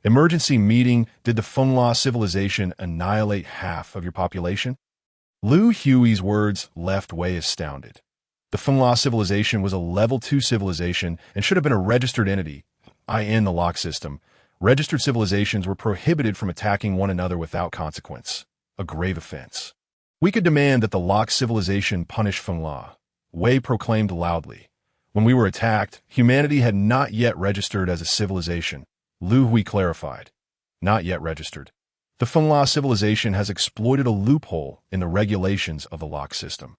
Emergency meeting. Did the Fengla civilization annihilate half of your population? Liu Hui's words left Wei astounded. The Fengla civilization was a level 2 civilization and should have been a registered entity. In the lock system, registered civilizations were prohibited from attacking one another without consequence. A grave offense. We could demand that the lock civilization punish Fengla, Wei proclaimed loudly. When we were attacked, humanity had not yet registered as a civilization. Liu Hui clarified. Not yet registered. The Fengla civilization has exploited a loophole in the regulations of the lock system.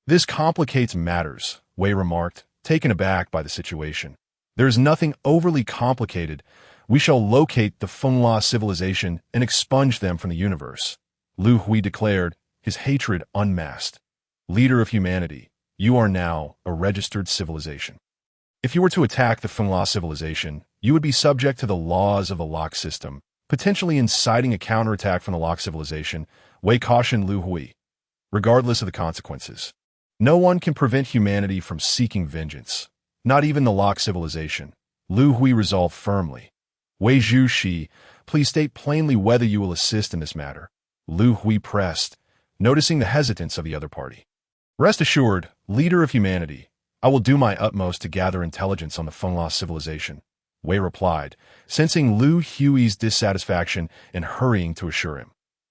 This complicates matters, Wei remarked, taken aback by the situation. There is nothing overly complicated. We shall locate the Fengla civilization and expunge them from the universe, Liu Hui declared, his hatred unmasked. Leader of humanity, you are now a registered civilization. If you were to attack the Fengla civilization, you would be subject to the laws of the lock system, potentially inciting a counterattack from the lock civilization, Wei cautioned Liu Hui. Regardless of the consequences, no one can prevent humanity from seeking vengeance, not even the lock civilization, Liu Hui resolved firmly. Wei Zhuxi, please state plainly whether you will assist in this matter, Liu Hui pressed, noticing the hesitance of the other party. Rest assured, leader of humanity, I will do my utmost to gather intelligence on the Fengla civilization, Wei replied, sensing Liu Hui's dissatisfaction and hurrying to assure him.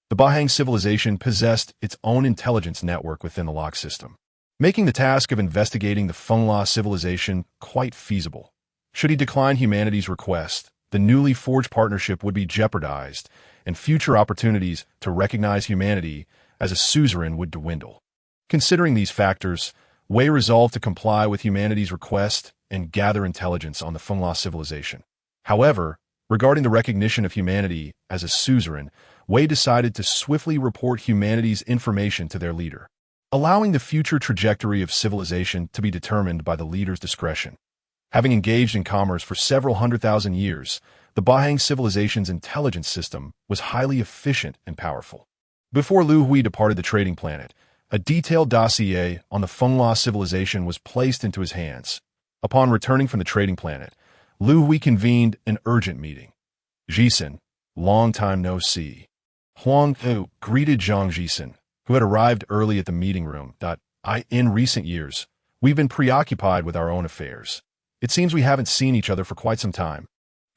The Bahang civilization possessed its own intelligence network within the lock system, making the task of investigating the Fengla civilization quite feasible. Should he decline humanity's request, the newly forged partnership would be jeopardized, and future opportunities to recognize humanity as a suzerain would dwindle. Considering these factors, Wei resolved to comply with humanity's request and gather intelligence on the Fengla civilization. However, regarding the recognition of humanity as a suzerain, Wei decided to swiftly report humanity's information to their leader, allowing the future trajectory of civilization to be determined by the leader's discretion. Having engaged in commerce for several 100,000 years, the Bahang civilization's intelligence system was highly efficient and powerful. Before Liu Hui departed the trading planet, a detailed dossier on the Fengla civilization was placed into his hands. Upon returning from the trading planet, Liu Hui convened an urgent meeting. Jisen, long time no see. Huang Hu greeted Zhang Jisen, who had arrived early at the meeting room. In recent years, we've been preoccupied with our own affairs. It seems we haven't seen each other for quite some time.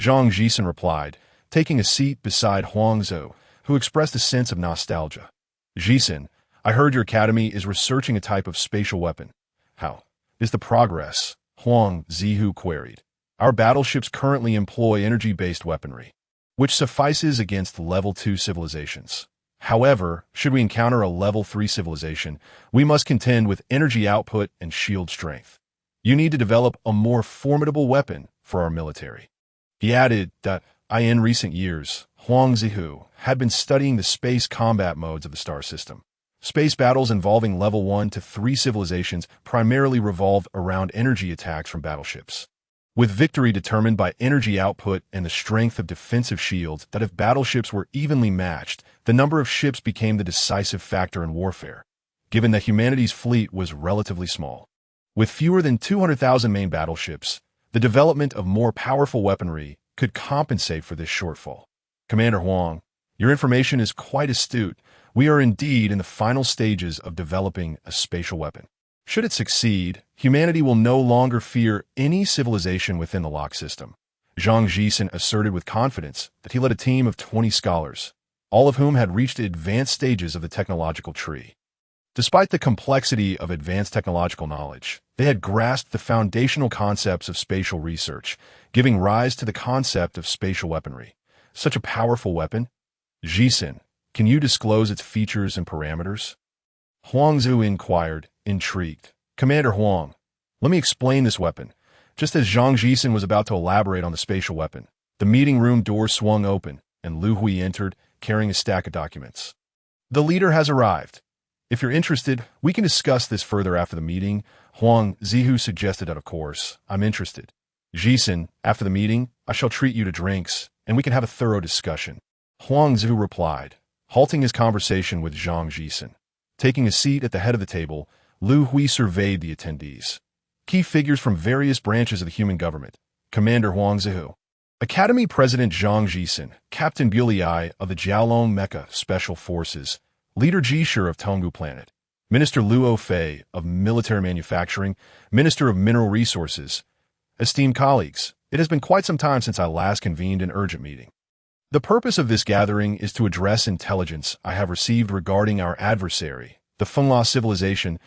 Zhang Jisen replied, taking a seat beside Huang Zhou, who expressed a sense of nostalgia. Jisen, I heard your academy is researching a type of spatial weapon. How is the progress? Huang Zihu queried. Our battleships currently employ energy-based weaponry, which suffices against level 2 civilizations. However, should we encounter a level 3 civilization, we must contend with energy output and shield strength. You need to develop a more formidable weapon for our military. He added that in recent years, Huang Zihu had been studying the space combat modes of the star system. Space battles involving level 1 to 3 civilizations primarily revolved around energy attacks from battleships, with victory determined by energy output and the strength of defensive shields. That if battleships were evenly matched, the number of ships became the decisive factor in warfare. given that humanity's fleet was relatively small. With fewer than 200,000 main battleships, the development of more powerful weaponry could compensate for this shortfall. Commander Huang, your information is quite astute. We are indeed in the final stages of developing a spatial weapon. Should it succeed, humanity will no longer fear any civilization within the lock system. Zhang Jisen asserted with confidence that he led a team of 20 scholars, all of whom had reached the advanced stages of the technological tree. Despite the complexity of advanced technological knowledge, they had grasped the foundational concepts of spatial research, giving rise to the concept of spatial weaponry. Such a powerful weapon? Jisen, can you disclose its features and parameters? Huangzu inquired, intrigued. Commander Huang, let me explain this weapon. Just as Zhang Jisen was about to elaborate on the spatial weapon, the meeting room door swung open, and Liu Hui entered, carrying a stack of documents. The leader has arrived. If you're interested, we can discuss this further after the meeting. Huang Zihu suggested that, of course. I'm interested. Jisen, after the meeting, I shall treat you to drinks, and we can have a thorough discussion. Huang Zihu replied, halting his conversation with Zhang Jisen. Taking a seat at the head of the table, Liu Hui surveyed the attendees. Key figures from various branches of the human government. Commander Huang Zihu, Academy President Zhang Jisen, Captain Buliai of the Jiaolong Mecha Special Forces, Leader Jishur of Tonggu Planet, Minister Luo Fei of Military Manufacturing, Minister of Mineral Resources. Esteemed colleagues, it has been quite some time since I last convened an urgent meeting. The purpose of this gathering is to address intelligence I have received regarding our adversary, the Fengla civilization.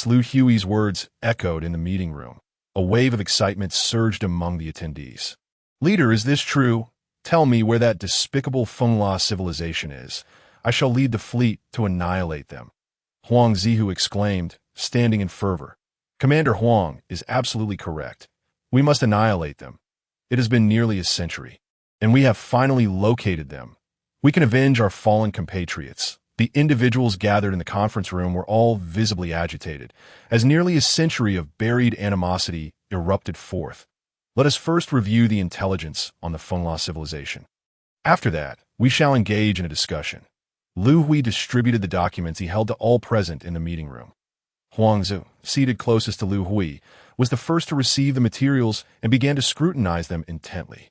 Liu Hui's words echoed in the meeting room. A wave of excitement surged among the attendees. Leader, is this true? Tell me where that despicable Fengla civilization is. I shall lead the fleet to annihilate them. Huang Zihu exclaimed, standing in fervor. Commander Huang is absolutely correct. We must annihilate them. It has been nearly a century, and we have finally located them. We can avenge our fallen compatriots. The individuals gathered in the conference room were all visibly agitated, as nearly a century of buried animosity erupted forth. Let us first review the intelligence on the Fengla civilization. After that, we shall engage in a discussion. Liu Hui distributed the documents he held to all present in the meeting room. Huangzu, seated closest to Liu Hui, was the first to receive the materials and began to scrutinize them intently.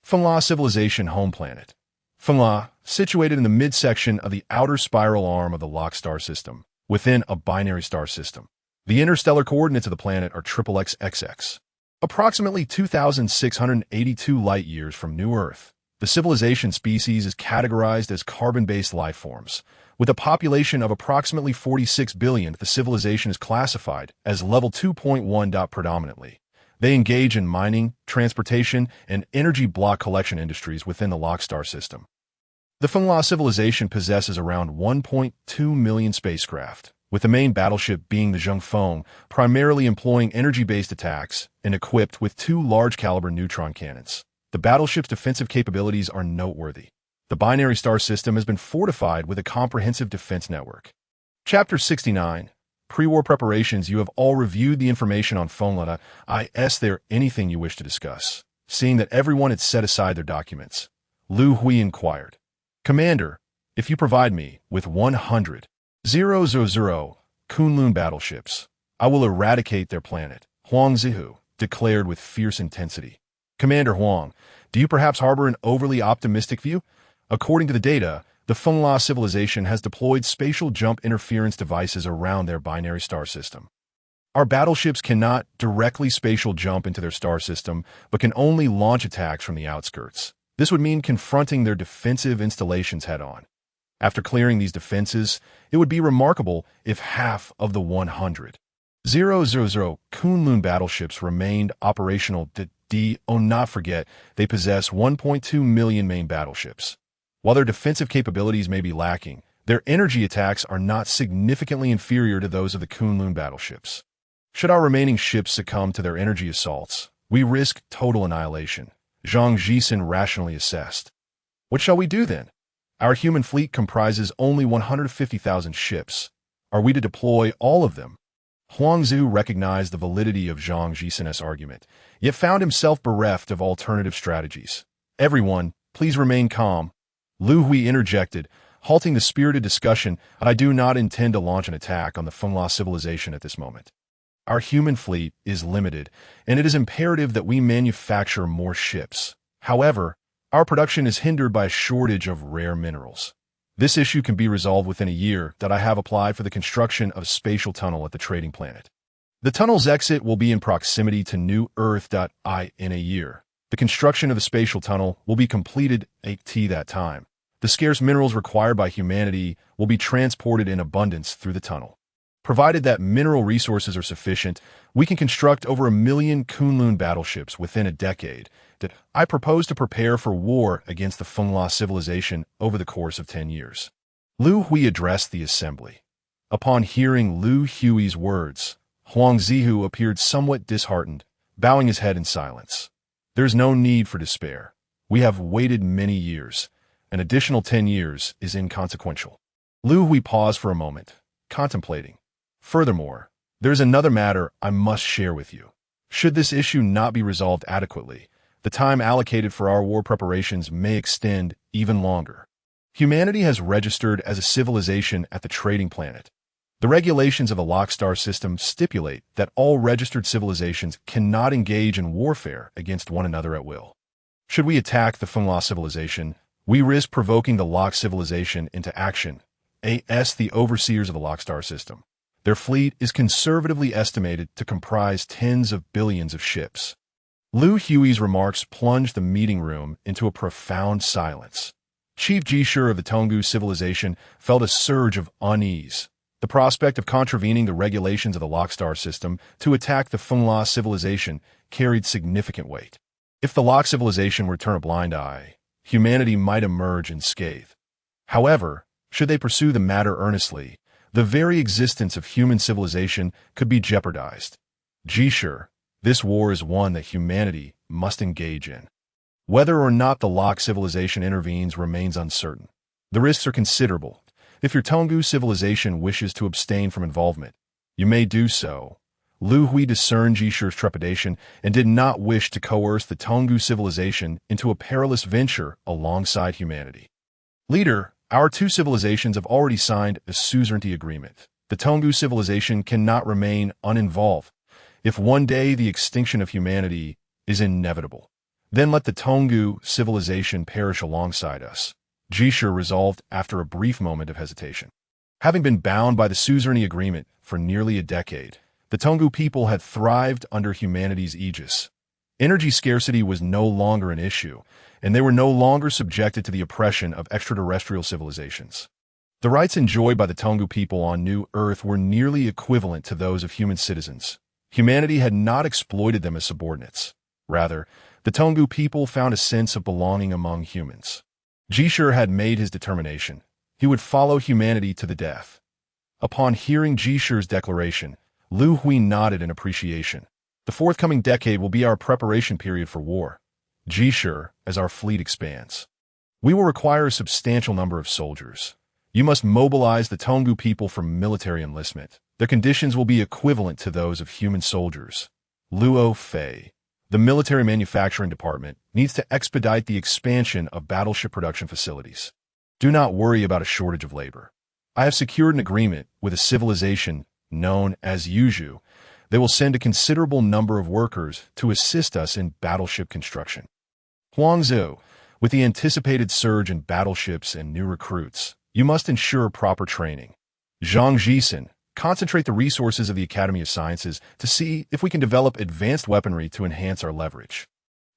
Fengla civilization home planet. Fengla, situated in the midsection of the outer spiral arm of the Lock star system, within a binary star system. The interstellar coordinates of the planet are XXXX. Approximately 2,682 light-years from New Earth, the civilization species is categorized as carbon-based life forms. With a population of approximately 46 billion, the civilization is classified as level 2.1. Predominantly, they engage in mining, transportation, and energy block collection industries within the Lock star system. The Fengla civilization possesses around 1.2 million spacecraft, with the main battleship being the Zhengfeng, primarily employing energy-based attacks and equipped with 2 large-caliber neutron cannons. The battleship's defensive capabilities are noteworthy. The binary star system has been fortified with a comprehensive defense network. Chapter 69. Pre-war preparations. You have all reviewed the information on Fengla. Is there anything you wish to discuss? Seeing that everyone had set aside their documents, Liu Hui inquired. Commander, if you provide me with 100,000 Kunlun battleships, I will eradicate their planet, Huang Zihu declared with fierce intensity. Commander Huang, do you perhaps harbor an overly optimistic view? According to the data, the Fengla civilization has deployed spatial jump interference devices around their binary star system. Our battleships cannot directly spatial jump into their star system, but can only launch attacks from the outskirts. This would mean confronting their defensive installations head-on. After clearing these defenses, it would be remarkable if half of the 100,000 Kunlun battleships remained operational. Not forget, they possess 1.2 million main battleships. While their defensive capabilities may be lacking, their energy attacks are not significantly inferior to those of the Kunlun battleships. Should our remaining ships succumb to their energy assaults, we risk total annihilation, Zhang Jisen rationally assessed. What shall we do then? Our human fleet comprises only 150,000 ships. Are we to deploy all of them? Huangzu recognized the validity of Zhang Jisen's argument, yet found himself bereft of alternative strategies. Everyone, please remain calm. Liu Hui interjected, halting the spirited discussion. I do not intend to launch an attack on the Fengla civilization at this moment. Our human fleet is limited, and it is imperative that we manufacture more ships. However, our production is hindered by a shortage of rare minerals. This issue can be resolved within a year that I have applied for the construction of a spatial tunnel at the trading planet. The tunnel's exit will be in proximity to New Earth. In a year. The construction of the spatial tunnel will be completed at that time. The scarce minerals required by humanity will be transported in abundance through the tunnel. Provided that mineral resources are sufficient, we can construct over 1 million Kunlun battleships within a decade. That I propose to prepare for war against the Fengla civilization over the course of 10 years. Liu Hui addressed the assembly. Upon hearing Liu Hui's words, Huang Zihu appeared somewhat disheartened, bowing his head in silence. There's no need for despair. We have waited many years. An additional 10 years is inconsequential. Liu Hui paused for a moment, contemplating. Furthermore, there's another matter I must share with you. Should this issue not be resolved adequately, the time allocated for our war preparations may extend even longer. Humanity has registered as a civilization at the trading planet. The regulations of the Lockstar system stipulate that all registered civilizations cannot engage in warfare against one another at will. Should we attack the Fengla civilization, we risk provoking the Lock civilization into action, as the overseers of the Lockstar system. Their fleet is conservatively estimated to comprise tens of billions of ships. Liu Hui's remarks plunged the meeting room into a profound silence. Chief Jishur of the Tonggu civilization felt a surge of unease. The prospect of contravening the regulations of the Lockstar system to attack the Fengla civilization carried significant weight. If the Lock civilization were to turn a blind eye, humanity might emerge unscathed. However, should they pursue the matter earnestly, the very existence of human civilization could be jeopardized. Jishur, this war is one that humanity must engage in. Whether or not the Lock civilization intervenes remains uncertain. The risks are considerable. If your Tonggu civilization wishes to abstain from involvement, you may do so. Liu Hui discerned Jishur's trepidation and did not wish to coerce the Tonggu civilization into a perilous venture alongside humanity. Leader, our two civilizations have already signed a suzerainty agreement. The Tonggu civilization cannot remain uninvolved. If one day the extinction of humanity is inevitable, then let the Tonggu civilization perish alongside us. Jishur resolved after a brief moment of hesitation. Having been bound by the suzerainty agreement for nearly a decade, the Tonggu people had thrived under humanity's aegis. Energy scarcity was no longer an issue, and they were no longer subjected to the oppression of extraterrestrial civilizations. The rights enjoyed by the Tonggu people on New Earth were nearly equivalent to those of human citizens. Humanity had not exploited them as subordinates. Rather, the Tonggu people found a sense of belonging among humans. Jishur had made his determination. He would follow humanity to the death. Upon hearing Jishur's declaration, Liu Hui nodded in appreciation. The forthcoming decade will be our preparation period for war. Jishur, as our fleet expands, we will require a substantial number of soldiers. You must mobilize the Tonggu people for military enlistment. Their conditions will be equivalent to those of human soldiers. Luo Fei, the military manufacturing department, needs to expedite the expansion of battleship production facilities. Do not worry about a shortage of labor. I have secured an agreement with a civilization known as Yuzhu. They will send a considerable number of workers to assist us in battleship construction. Huangzhou, with the anticipated surge in battleships and new recruits, you must ensure proper training. Zhang Jisen, concentrate the resources of the Academy of Sciences to see if we can develop advanced weaponry to enhance our leverage.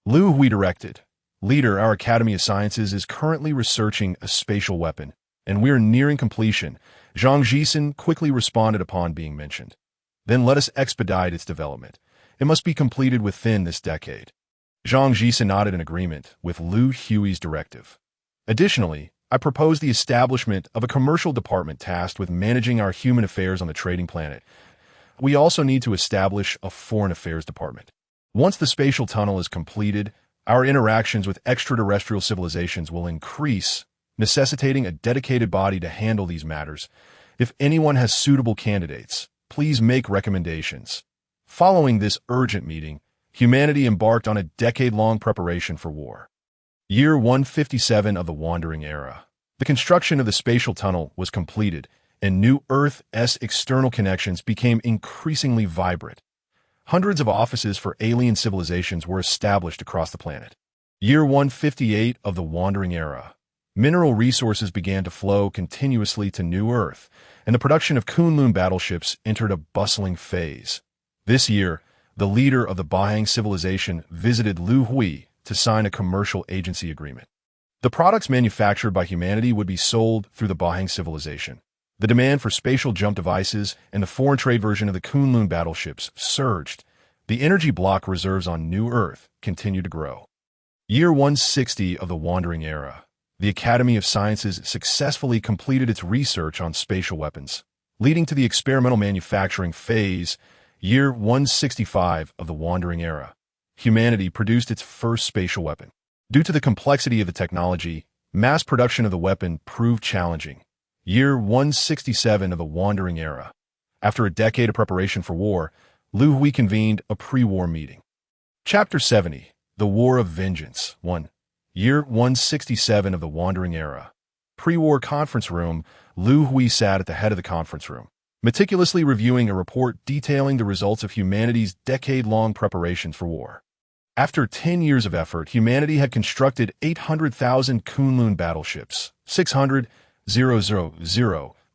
Liu Hui directed, Leader, our Academy of Sciences is currently researching a spatial weapon, and we are nearing completion. Zhang Jisen quickly responded upon being mentioned. Then let us expedite its development. It must be completed within this decade. Zhang Jisen nodded in agreement with Liu Hui's directive. Additionally, I propose the establishment of a commercial department tasked with managing our human affairs on the trading planet. We also need to establish a foreign affairs department. Once the spatial tunnel is completed, our interactions with extraterrestrial civilizations will increase, necessitating a dedicated body to handle these matters. If anyone has suitable candidates, please make recommendations. Following this urgent meeting, humanity embarked on a decade-long preparation for war. Year 157 of the Wandering Era. The construction of the spatial tunnel was completed, and New Earth's external connections became increasingly vibrant. Hundreds of offices for alien civilizations were established across the planet. Year 158 of the Wandering Era. Mineral resources began to flow continuously to New Earth, and the production of Kunlun battleships entered a bustling phase. This year, the leader of the Bahang civilization visited Liu Hui to sign a commercial agency agreement. The products manufactured by humanity would be sold through the Bahang civilization. The demand for spatial jump devices and the foreign trade version of the Kunlun battleships surged. The energy block reserves on New Earth continued to grow. Year 160 of the Wandering Era. The Academy of Sciences successfully completed its research on spatial weapons, leading to the experimental manufacturing phase. Year 165 of the Wandering Era. Humanity produced its first spatial weapon. Due to the complexity of the technology, mass production of the weapon proved challenging. Year 167 of the Wandering Era. After a decade of preparation for war, Liu Hui convened a pre-war meeting. Chapter 70. The War of Vengeance. 1. Year 167 of the Wandering Era. Pre-war conference room. Liu Hui sat at the head of the conference room, meticulously reviewing a report detailing the results of humanity's decade-long preparations for war. After 10 years of effort, humanity had constructed 800,000 Kunlun battleships, 600,000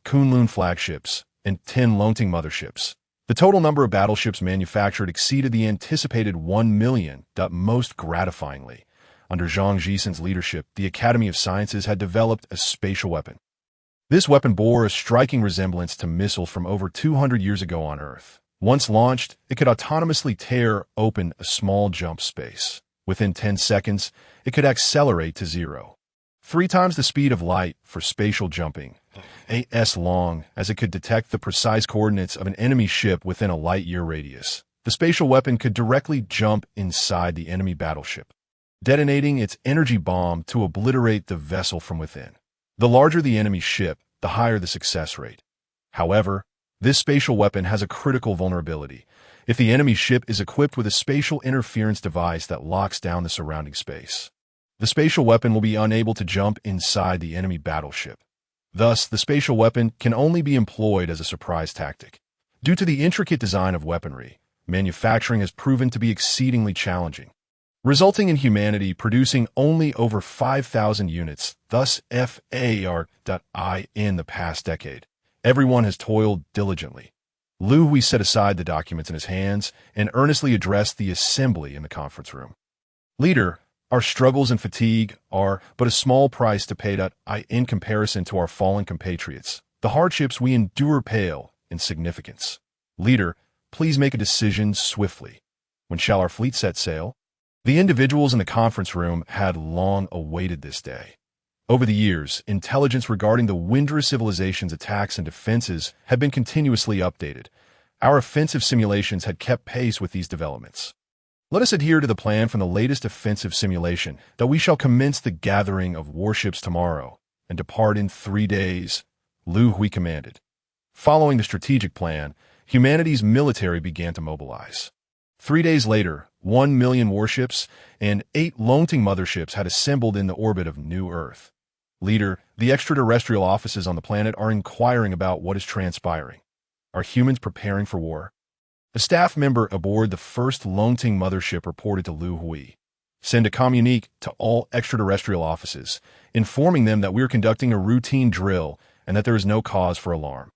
Kunlun flagships, and 10 Longting motherships. The total number of battleships manufactured exceeded the anticipated 1 million. Most gratifyingly, under Zhang Jisen's leadership, the Academy of Sciences had developed a spatial weapon. This weapon bore a striking resemblance to missiles from over 200 years ago on Earth. Once launched, it could autonomously tear open a small jump space. Within 10 seconds, it could accelerate to 0. 3 times the speed of light for spatial jumping. As long as it could detect the precise coordinates of an enemy ship within a light-year radius. The spatial weapon could directly jump inside the enemy battleship, detonating its energy bomb to obliterate the vessel from within. The larger the enemy ship, the higher the success rate. However, this spatial weapon has a critical vulnerability. If the enemy ship is equipped with a spatial interference device that locks down the surrounding space, the spatial weapon will be unable to jump inside the enemy battleship. Thus, the spatial weapon can only be employed as a surprise tactic. Due to the intricate design of weaponry, manufacturing has proven to be exceedingly challenging, resulting in humanity producing only over 5,000 units, thus FAR.I in the past decade. Everyone has toiled diligently. Liu Hui set aside the documents in his hands and earnestly addressed the assembly in the conference room. Leader, our struggles and fatigue are but a small price to pay in comparison to our fallen compatriots. The hardships we endure pale in significance. Leader, please make a decision swiftly. When shall our fleet set sail? The individuals in the conference room had long awaited this day. Over the years, intelligence regarding the Windra civilization's attacks and defenses had been continuously updated. Our offensive simulations had kept pace with these developments. Let us adhere to the plan from the latest offensive simulation, that we shall commence the gathering of warships tomorrow and depart in 3 days, Liu Hui commanded. Following the strategic plan, humanity's military began to mobilize. 3 days later, 1 million warships and 8 Longting motherships had assembled in the orbit of New Earth. Leader, the extraterrestrial offices on the planet are inquiring about what is transpiring. Are humans preparing for war? A staff member aboard the first Longting mothership reported to Liu Hui. Send a communique to all extraterrestrial offices, informing them that we are conducting a routine drill and that there is no cause for alarm.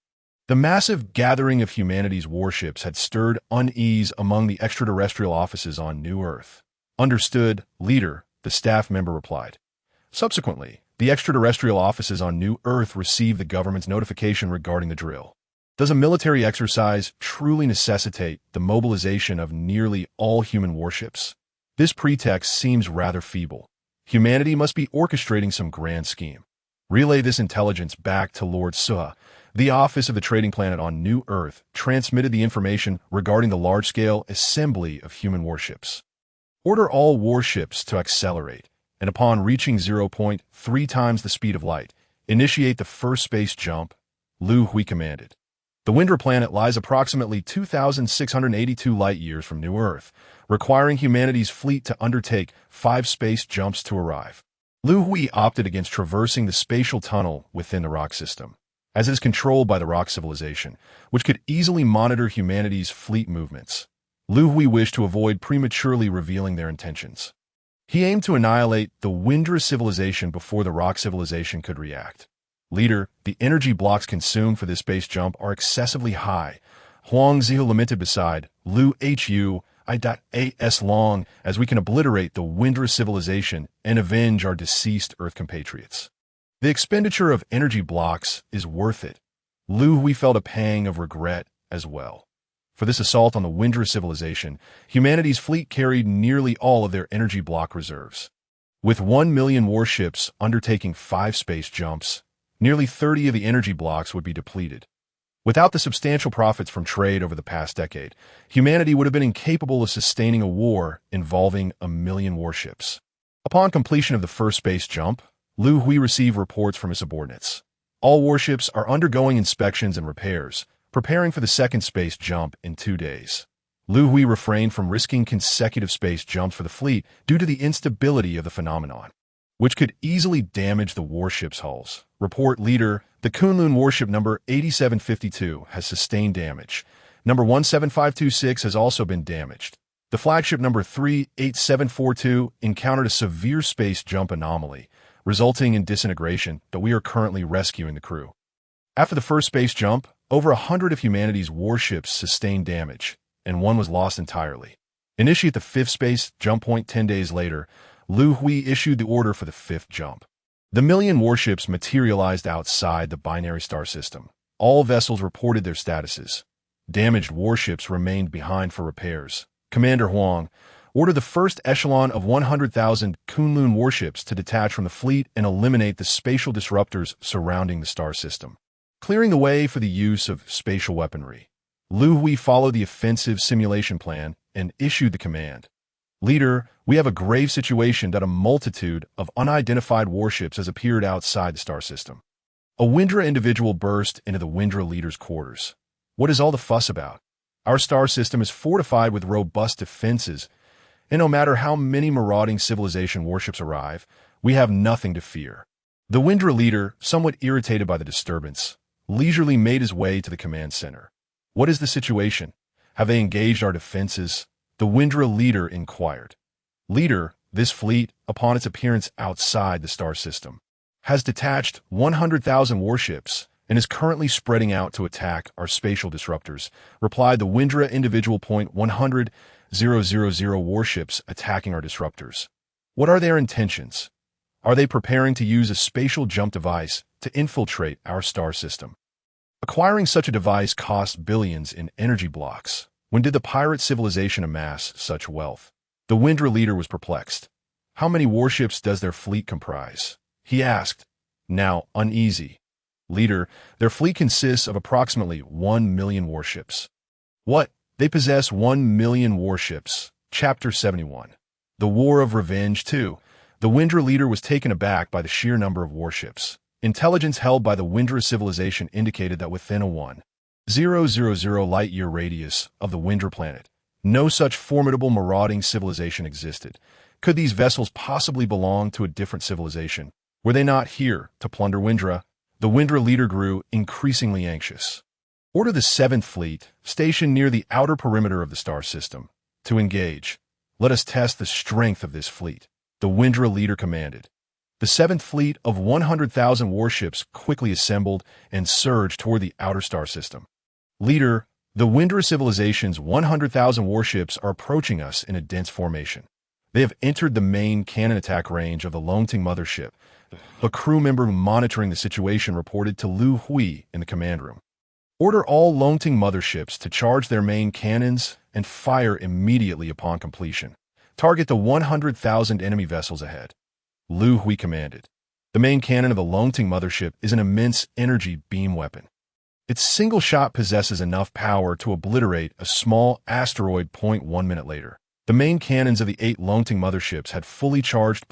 The massive gathering of humanity's warships had stirred unease among the extraterrestrial offices on New Earth. Understood, Leader, the staff member replied. Subsequently, the extraterrestrial offices on New Earth received the government's notification regarding the drill. Does a military exercise truly necessitate the mobilization of nearly all human warships? This pretext seems rather feeble. Humanity must be orchestrating some grand scheme. Relay this intelligence back to Lord Suha. The office of the trading planet on New Earth transmitted the information regarding the large-scale assembly of human warships. Order all warships to accelerate, and upon reaching 0.3 times the speed of light, initiate the first space jump, Liu Hui commanded. The Windra planet lies approximately 2,682 light-years from New Earth, requiring humanity's fleet to undertake 5 space jumps to arrive. Liu Hui opted against traversing the spatial tunnel within the rock system, as it is controlled by the rock civilization, which could easily monitor humanity's fleet movements. Liu Hui wished to avoid prematurely revealing their intentions. He aimed to annihilate the Windra civilization before the rock civilization could react. Leader, the energy blocks consumed for this space jump are excessively high. Huang Zihu lamented beside Liu Hu I.as long as we can obliterate the Windra civilization and avenge our deceased Earth compatriots. The expenditure of energy blocks is worth it. Liu Hui felt a pang of regret as well. For this assault on the Windra civilization, humanity's fleet carried nearly all of their energy block reserves. With 1 million warships undertaking 5 space jumps, nearly 30 of the energy blocks would be depleted. Without the substantial profits from trade over the past decade, humanity would have been incapable of sustaining a war involving 1 million warships. Upon completion of the first space jump, Liu Hui received reports from his subordinates. All warships are undergoing inspections and repairs, preparing for the second space jump in 2 days. Liu Hui refrained from risking consecutive space jumps for the fleet due to the instability of the phenomenon, which could easily damage the warship's hulls. Report leader, the Kunlun warship number 8752 has sustained damage. Number 17526 has also been damaged. The flagship number 38742 encountered a severe space jump anomaly, resulting in disintegration, but we are currently rescuing the crew. After the first space jump, over 100 of humanity's warships sustained damage, and one was lost entirely. Initiate the 5th space jump point 10 days later. Liu Hui issued the order for the 5th jump. The million warships materialized outside the binary star system. All vessels reported their statuses. Damaged warships remained behind for repairs. Commander Huang, order the first echelon of 100,000 Kunlun warships to detach from the fleet and eliminate the spatial disruptors surrounding the star system, clearing the way for the use of spatial weaponry. Liu Hui followed the offensive simulation plan and issued the command. Leader, we have a grave situation that a multitude of unidentified warships has appeared outside the star system. A Windra individual burst into the Windra leader's quarters. What is all the fuss about? Our star system is fortified with robust defenses, and no matter how many marauding civilization warships arrive, we have nothing to fear. The Windra leader, somewhat irritated by the disturbance, leisurely made his way to the command center. What is the situation? Have they engaged our defenses? The Windra leader inquired. Leader, this fleet, upon its appearance outside the star system, has detached 100,000 warships and is currently spreading out to attack our spatial disruptors, replied the Windra individual point 100,000 warships attacking our disruptors. What are their intentions? Are they preparing to use a spatial jump device to infiltrate our star system? Acquiring such a device costs billions in energy blocks. When did the pirate civilization amass such wealth? The Windra leader was perplexed. How many warships does their fleet comprise? He asked, now uneasy. Leader, their fleet consists of approximately 1 million warships. What? They possess 1 million warships. Chapter 71. The War of Revenge 2. The Windra leader was taken aback by the sheer number of warships. Intelligence held by the Windra civilization indicated that within a 1,000 light-year radius of the Windra planet, no such formidable marauding civilization existed. Could these vessels possibly belong to a different civilization? Were they not here to plunder Windra? The Windra leader grew increasingly anxious. Order the 7th Fleet, stationed near the outer perimeter of the star system, to engage. Let us test the strength of this fleet, the Windra leader commanded. The 7th Fleet of 100,000 warships quickly assembled and surged toward the outer star system. Leader, the Windra civilization's 100,000 warships are approaching us in a dense formation. They have entered the main cannon attack range of the Longting mothership. A crew member monitoring the situation reported to Liu Hui in the command room. Order all Longting motherships to charge their main cannons and fire immediately upon completion. Target the 100,000 enemy vessels ahead. Liu Hui commanded. The main cannon of the Longting mothership is an immense energy beam weapon. Its single shot possesses enough power to obliterate a small asteroid 1 minute later. The main cannons of the 8 Longting motherships had fully charged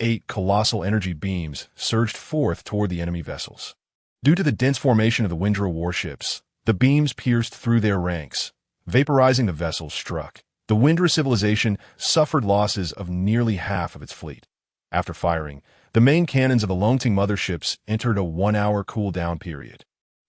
8 colossal energy beams surged forth toward the enemy vessels. Due to the dense formation of the Windra warships, the beams pierced through their ranks, vaporizing the vessels struck. The Windra civilization suffered losses of nearly half of its fleet. After firing, The main cannons of the Longting motherships entered a 1-hour cool-down period.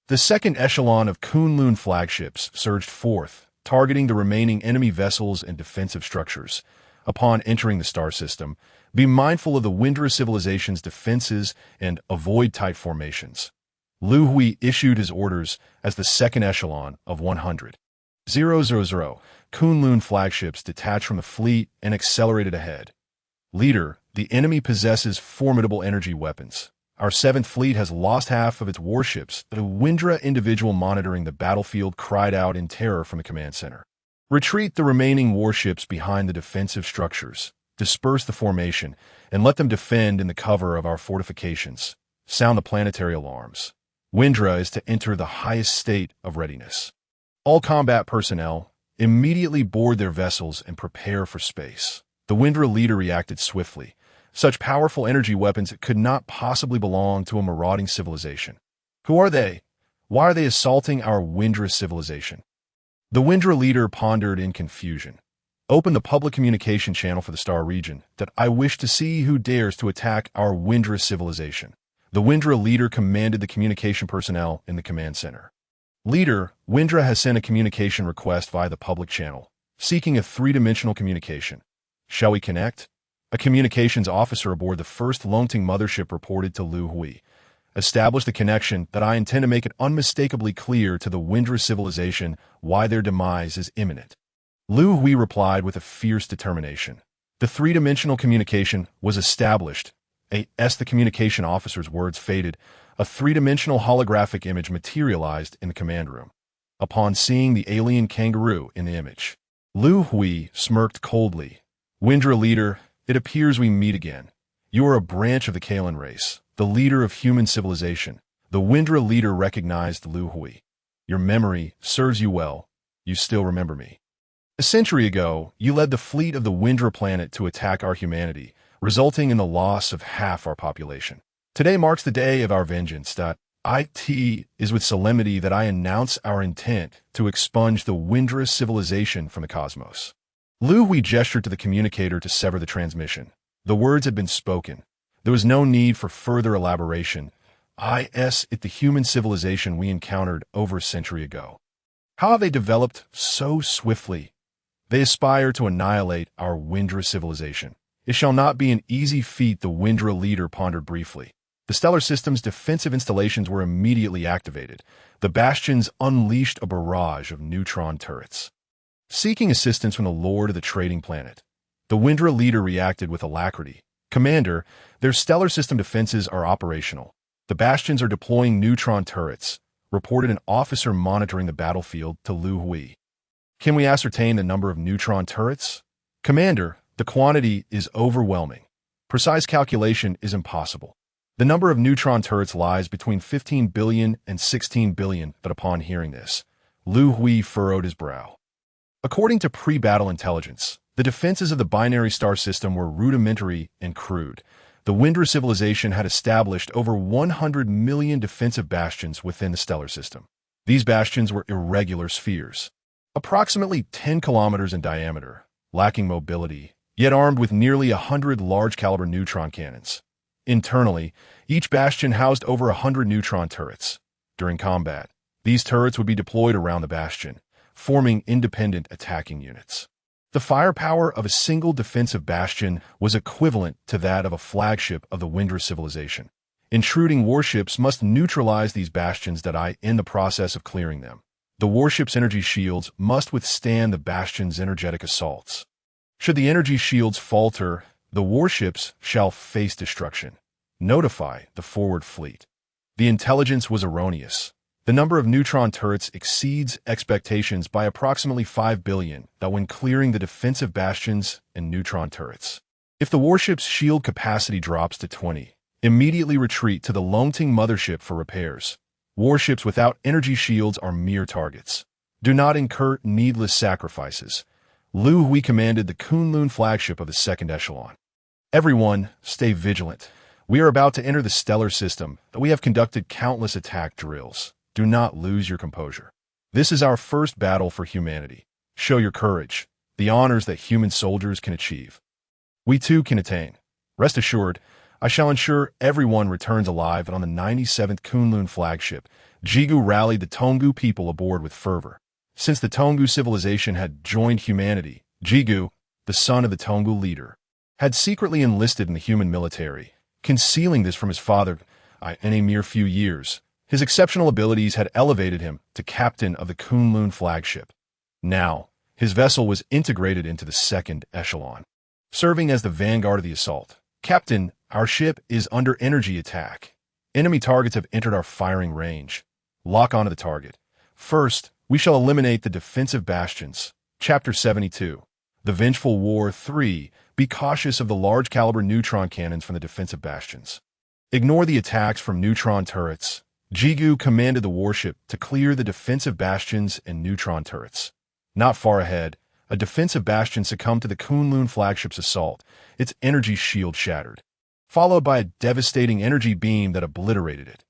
The second echelon of Kunlun flagships surged forth, targeting the remaining enemy vessels and defensive structures. Upon entering the star system, be mindful of the Windra civilization's defenses and avoid tight formations. Liu Hui issued his orders as the second echelon of 100. 000 Kunlun flagships detached from the fleet and accelerated ahead. Leader, the enemy possesses formidable energy weapons. Our 7th Fleet has lost half of its warships. The Windra individual monitoring the battlefield cried out in terror from the command center. Retreat the remaining warships behind the defensive structures. Disperse the formation, and let them defend in the cover of our fortifications. Sound the planetary alarms. Windra is to enter the highest state of readiness. All combat personnel, immediately board their vessels and prepare for space. The Windra leader reacted swiftly. Such powerful energy weapons could not possibly belong to a marauding civilization. Who are they? Why are they assaulting our Windra civilization? The Windra leader pondered in confusion. Open the public communication channel for the Star region, that I wish to see who dares to attack our Windra civilization. The Windra leader commanded the communication personnel in the command center. Leader, Windra has sent a communication request via the public channel, seeking a 3-dimensional communication. Shall we connect? A communications officer aboard the first Longting mothership reported to Liu Hui. Establish the connection that I intend to make it unmistakably clear to the Windra civilization why their demise is imminent. Liu Hui replied with a fierce determination. The 3-dimensional communication was established. As the communication officer's words faded, a 3-dimensional holographic image materialized in the command room. Upon seeing the alien kangaroo in the image, Liu Hui smirked coldly. Windra leader, it appears we meet again. You are a branch of the Kalan race, the leader of human civilization. The Windra leader recognized Liu Hui. Your memory serves you well. You still remember me. A century ago, you led the fleet of the Windra planet to attack our humanity, resulting in the loss of half our population. Today marks the day of our vengeance. It is with solemnity that I announce our intent to expunge the Windra civilization from the cosmos. Liu Hui gestured to the communicator to sever the transmission. The words had been spoken. There was no need for further elaboration. The human civilization we encountered over a century ago. How have they developed so swiftly? They aspire to annihilate our Windra civilization. It shall not be an easy feat, the Windra leader pondered briefly. The stellar system's defensive installations were immediately activated. The bastions unleashed a barrage of neutron turrets. Seeking assistance from the Lord of the Trading Planet, the Windra leader reacted with alacrity. Commander, their stellar system defenses are operational. The bastions are deploying neutron turrets, reported an officer monitoring the battlefield to Liu Hui. Can we ascertain the number of neutron turrets? Commander, the quantity is overwhelming. Precise calculation is impossible. The number of neutron turrets lies between 15 billion and 16 billion, but upon hearing this, Liu Hui furrowed his brow. According to pre-battle intelligence, the defenses of the binary star system were rudimentary and crude. The Windra civilization had established over 100 million defensive bastions within the stellar system. These bastions were irregular spheres, approximately 10 kilometers in diameter, lacking mobility, yet armed with nearly 100 large-caliber neutron cannons. Internally, each bastion housed over 100 neutron turrets. During combat, these turrets would be deployed around the bastion, forming independent attacking units. The firepower of a single defensive bastion was equivalent to that of a flagship of the Windra civilization. Intruding warships must neutralize these bastions in the process of clearing them. The warship's energy shields must withstand the bastion's energetic assaults. Should the energy shields falter, the warships shall face destruction. Notify the forward fleet. The intelligence was erroneous. The number of neutron turrets exceeds expectations by approximately 5 billion, when clearing the defensive bastions and neutron turrets. If the warship's shield capacity drops to 20, immediately retreat to the Longting mothership for repairs. Warships without energy shields are mere targets. Do not incur needless sacrifices. Liu Hui commanded the Kunlun flagship of the second echelon. Everyone, stay vigilant. We are about to enter the stellar system, we have conducted countless attack drills. Do not lose your composure. This is our first battle for humanity. Show your courage, the honors that human soldiers can achieve. We too can attain. Rest assured, I shall ensure everyone returns alive, and on the 97th Kunlun flagship, Jigu rallied the Tonggu people aboard with fervor. Since the Tonggu civilization had joined humanity, Jigu, the son of the Tonggu leader, had secretly enlisted in the human military, concealing this from his father. In a mere few years, his exceptional abilities had elevated him to captain of the Kunlun flagship. Now, his vessel was integrated into the second echelon, serving as the vanguard of the assault. Captain, our ship is under energy attack. Enemy targets have entered our firing range. Lock onto the target. First, we shall eliminate the defensive bastions. Chapter 72. The Vengeful War 3. Be cautious of the large-caliber neutron cannons from the defensive bastions. Ignore the attacks from neutron turrets. Jigu commanded the warship to clear the defensive bastions and neutron turrets. Not far ahead, a defensive bastion succumbed to the Kunlun flagship's assault, its energy shield shattered, followed by a devastating energy beam that obliterated it.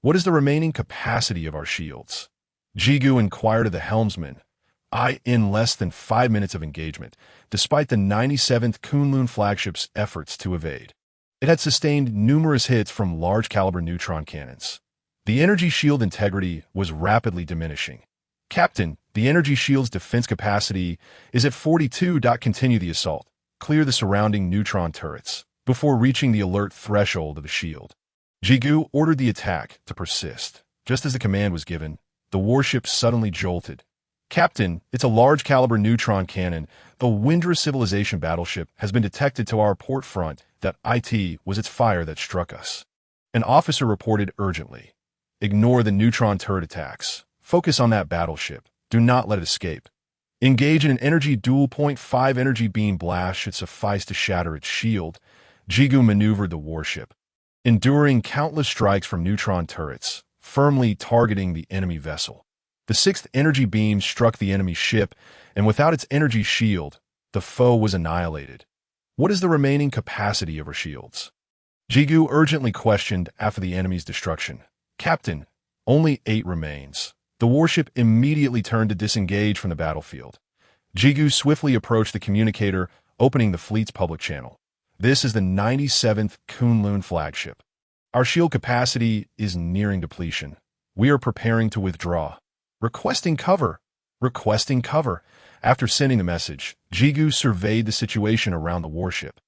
What is the remaining capacity of our shields? Jigu inquired of the helmsman. In less than 5 minutes of engagement, despite the 97th Kunlun flagship's efforts to evade, it had sustained numerous hits from large-caliber neutron cannons. The energy shield integrity was rapidly diminishing. Captain, the energy shield's defense capacity is at 42. Continue the assault. Clear the surrounding neutron turrets before reaching the alert threshold of the shield. Jigu ordered the attack to persist. Just as the command was given, the warship suddenly jolted. Captain, it's a large-caliber neutron cannon. The Windra civilization battleship has been detected to our port front. It was its fire that struck us. An officer reported urgently. Ignore the neutron turret attacks. Focus on that battleship. Do not let it escape. Engage in an energy duel. 0.5 energy beam blast should suffice to shatter its shield. Jigu maneuvered the warship, enduring countless strikes from neutron turrets, firmly targeting the enemy vessel. The 6th energy beam struck the enemy ship, and without its energy shield, the foe was annihilated. What is the remaining capacity of our shields? Jigu urgently questioned after the enemy's destruction. Captain, only 8 remains. The warship immediately turned to disengage from the battlefield. Jigu swiftly approached the communicator, opening the fleet's public channel. This is the 97th Kunlun flagship. Our shield capacity is nearing depletion. We are preparing to withdraw. Requesting cover. Requesting cover. After sending the message, Jigu surveyed the situation around the warship.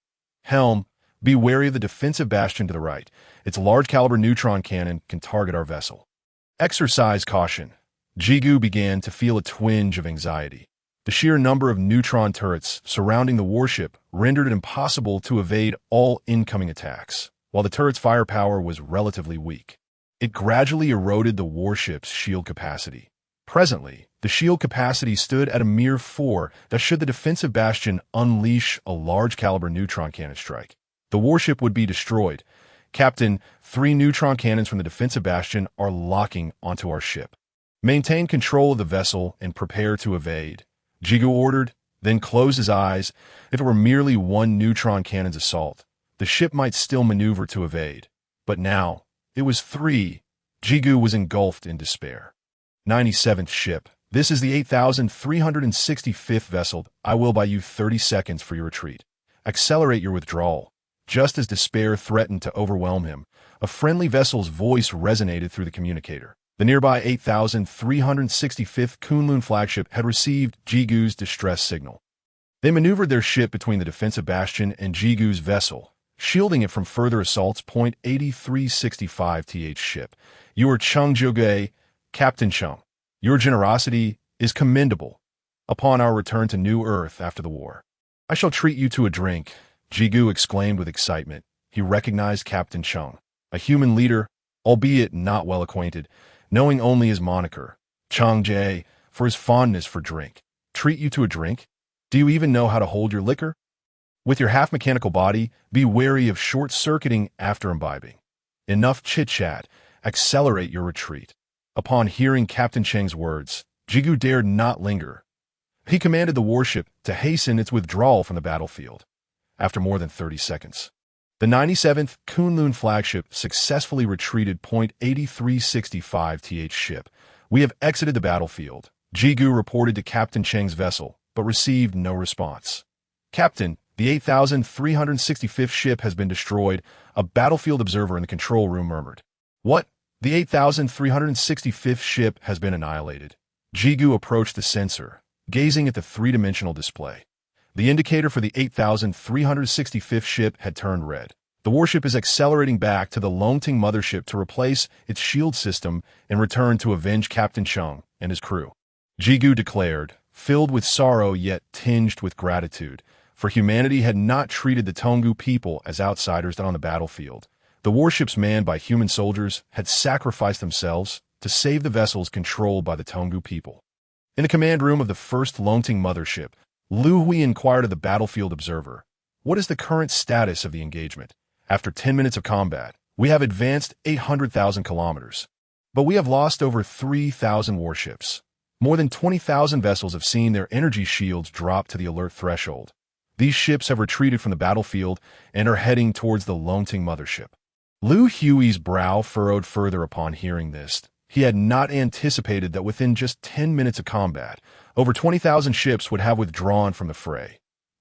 Helm, be wary of the defensive bastion to the right. Its large-caliber neutron cannon can target our vessel. Exercise caution. Jigu began to feel a twinge of anxiety. The sheer number of neutron turrets surrounding the warship rendered it impossible to evade all incoming attacks, while the turret's firepower was relatively weak. It gradually eroded the warship's shield capacity. Presently, the shield capacity stood at a mere 4. That should the defensive bastion unleash a large-caliber neutron cannon strike, the warship would be destroyed. Captain, 3 neutron cannons from the defensive bastion are locking onto our ship. Maintain control of the vessel and prepare to evade. Jigu ordered, then closed his eyes. If it were merely 1 neutron cannon's assault, the ship might still maneuver to evade. But now, it was 3. Jigu was engulfed in despair. 97th ship. This is the 8,365th vessel. I will buy you 30 seconds for your retreat. Accelerate your withdrawal. Just as despair threatened to overwhelm him, a friendly vessel's voice resonated through the communicator. The nearby 8,365th Kunlun flagship had received Jigu's distress signal. They maneuvered their ship between the defensive bastion and Jigu's vessel, shielding it from further assaults. 8365th ship. You are Chung Joge, Captain Chung. Your generosity is commendable. Upon our return to New Earth after the war, I shall treat you to a drink, Jigu exclaimed with excitement. He recognized Captain Chung, a human leader, albeit not well acquainted, knowing only his moniker, Chung Jae, for his fondness for drink. Treat you to a drink? Do you even know how to hold your liquor? With your half-mechanical body, be wary of short-circuiting after imbibing. Enough chit-chat. Accelerate your retreat. Upon hearing Captain Cheng's words, Jigu dared not linger. He commanded the warship to hasten its withdrawal from the battlefield. After more than 30 seconds, the 97th Kunlun flagship successfully retreated. 8365th ship. We have exited the battlefield, Jigu reported to Captain Cheng's vessel, but received no response. Captain, The 8,365th ship has been destroyed, a battlefield observer in the control room murmured. What? The 8,365th ship has been annihilated. Jigu approached the sensor, gazing at the three-dimensional display. The indicator for the 8,365th ship had turned red. The warship is accelerating back to the Longting mothership to replace its shield system and return to avenge Captain Chung and his crew. Jigu declared, filled with sorrow yet tinged with gratitude, for humanity had not treated the Tonggu people as outsiders on the battlefield. The warships manned by human soldiers had sacrificed themselves to save the vessels controlled by the Tonggu people. In the command room of the first Longting mothership, Liu Hui inquired of the battlefield observer, "What is the current status of the engagement? After 10 minutes of combat, we have advanced 800,000 kilometers. But we have lost over 3,000 warships. More than 20,000 vessels have seen their energy shields drop to the alert threshold. These ships have retreated from the battlefield and are heading towards the Longting mothership." Liu Hui's brow furrowed further upon hearing this. He had not anticipated that within just 10 minutes of combat, over 20,000 ships would have withdrawn from the fray.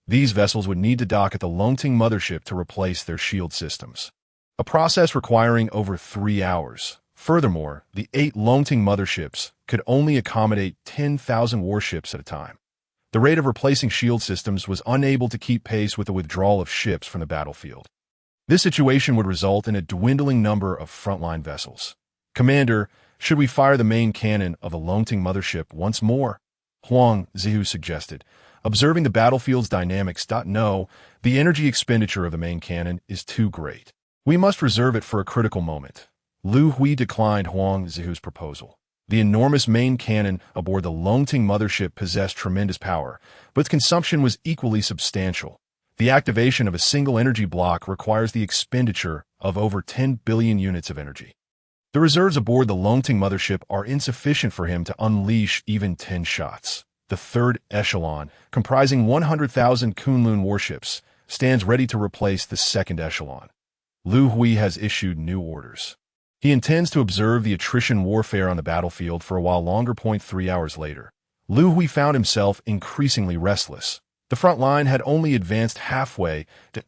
These vessels would need to dock at the Longting mothership to replace their shield systems, a process requiring over 3 hours. Furthermore, the 8 Longting motherships could only accommodate 10,000 warships at a time. The rate of replacing shield systems was unable to keep pace with the withdrawal of ships from the battlefield. This situation would result in a dwindling number of frontline vessels. "Commander, should we fire the main cannon of the Longting mothership once more?" Huang Zihu suggested, observing the battlefield's dynamics. "No, the energy expenditure of the main cannon is too great. We must reserve it for a critical moment." Liu Hui declined Huang Zihu's proposal. The enormous main cannon aboard the Longting mothership possessed tremendous power, but its consumption was equally substantial. The activation of a single energy block requires the expenditure of over 10 billion units of energy. The reserves aboard the Longting mothership are insufficient for him to unleash even 10 shots. The third echelon, comprising 100,000 Kunlun warships, stands ready to replace the second echelon. Liu Hui has issued new orders. He intends to observe the attrition warfare on the battlefield for a while longer. 3 hours later, Liu Hui found himself increasingly restless. The front line had only advanced halfway to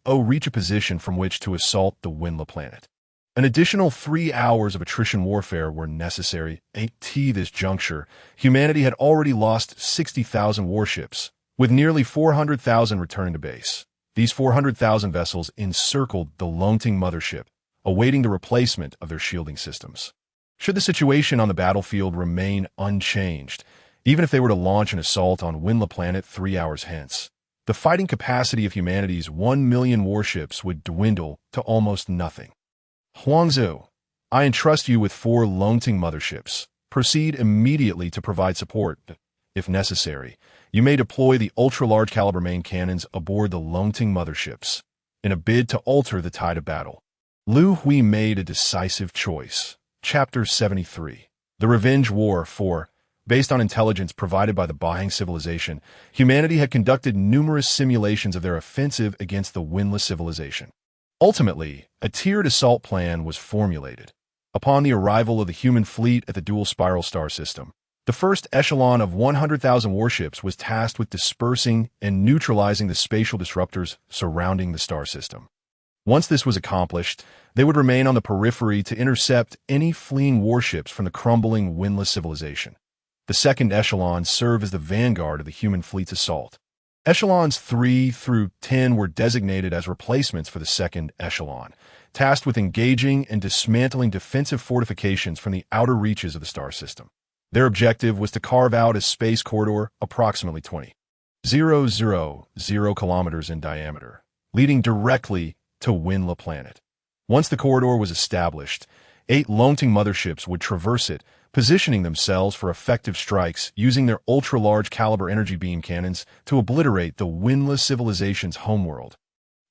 reach a position from which to assault the Winla planet. An additional 3 hours of attrition warfare were necessary. At this juncture, humanity had already lost 60,000 warships, with nearly 400,000 returning to base. These 400,000 vessels encircled the Longting mothership, awaiting the replacement of their shielding systems. Should the situation on the battlefield remain unchanged, even if they were to launch an assault on Winla planet 3 hours hence, the fighting capacity of humanity's 1 million warships would dwindle to almost nothing. "Huangzu, I entrust you with 4 Longting motherships. Proceed immediately to provide support. If necessary, you may deploy the ultra-large caliber main cannons aboard the Longting motherships in a bid to alter the tide of battle." Liu Hui made a decisive choice. Chapter 73. The Revenge War 4. Based on intelligence provided by the Bahang civilization, humanity had conducted numerous simulations of their offensive against the Winla civilization. Ultimately, a tiered assault plan was formulated. Upon the arrival of the human fleet at the dual spiral star system, the first echelon of 100,000 warships was tasked with dispersing and neutralizing the spatial disruptors surrounding the star system. Once this was accomplished, they would remain on the periphery to intercept any fleeing warships from the crumbling Winla civilization. The second echelon served as the vanguard of the human fleet's assault. Echelons 3 through 10 were designated as replacements for the second echelon, tasked with engaging and dismantling defensive fortifications from the outer reaches of the star system. Their objective was to carve out a space corridor approximately 20,000 kilometers in diameter, leading directly to Winla planet. Once the corridor was established, 8 Longting motherships would traverse it, positioning themselves for effective strikes using their ultra-large caliber energy beam cannons to obliterate the Winla civilization's homeworld,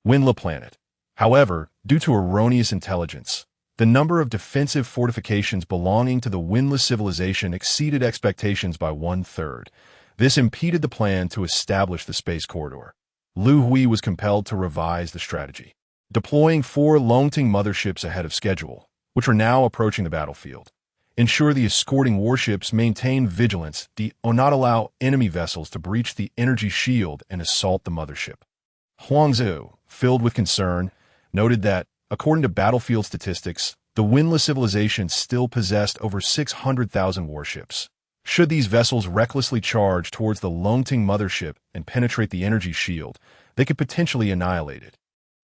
Winla planet. However, due to erroneous intelligence, the number of defensive fortifications belonging to the Winla civilization exceeded expectations by 1/3. This impeded the plan to establish the space corridor. Liu Hui was compelled to revise the strategy, deploying 4 Longting motherships ahead of schedule, which are now approaching the battlefield. Ensure the escorting warships maintain vigilance, not allow enemy vessels to breach the energy shield and assault the mothership. Huangzhou, filled with concern, noted that, according to battlefield statistics, the windless civilization still possessed over 600,000 warships. Should these vessels recklessly charge towards the Longting mothership and penetrate the energy shield, they could potentially annihilate it.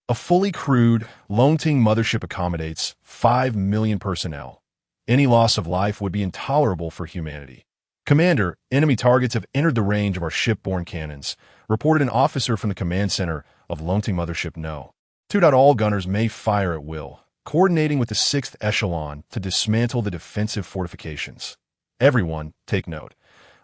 A fully crewed Longting mothership accommodates 5 million personnel. Any loss of life would be intolerable for humanity. Commander, enemy targets have entered the range of our shipborne cannons, reported an officer from the command center of Longting mothership No. 2. All gunners may fire at will, coordinating with the 6th echelon to dismantle the defensive fortifications. Everyone, take note.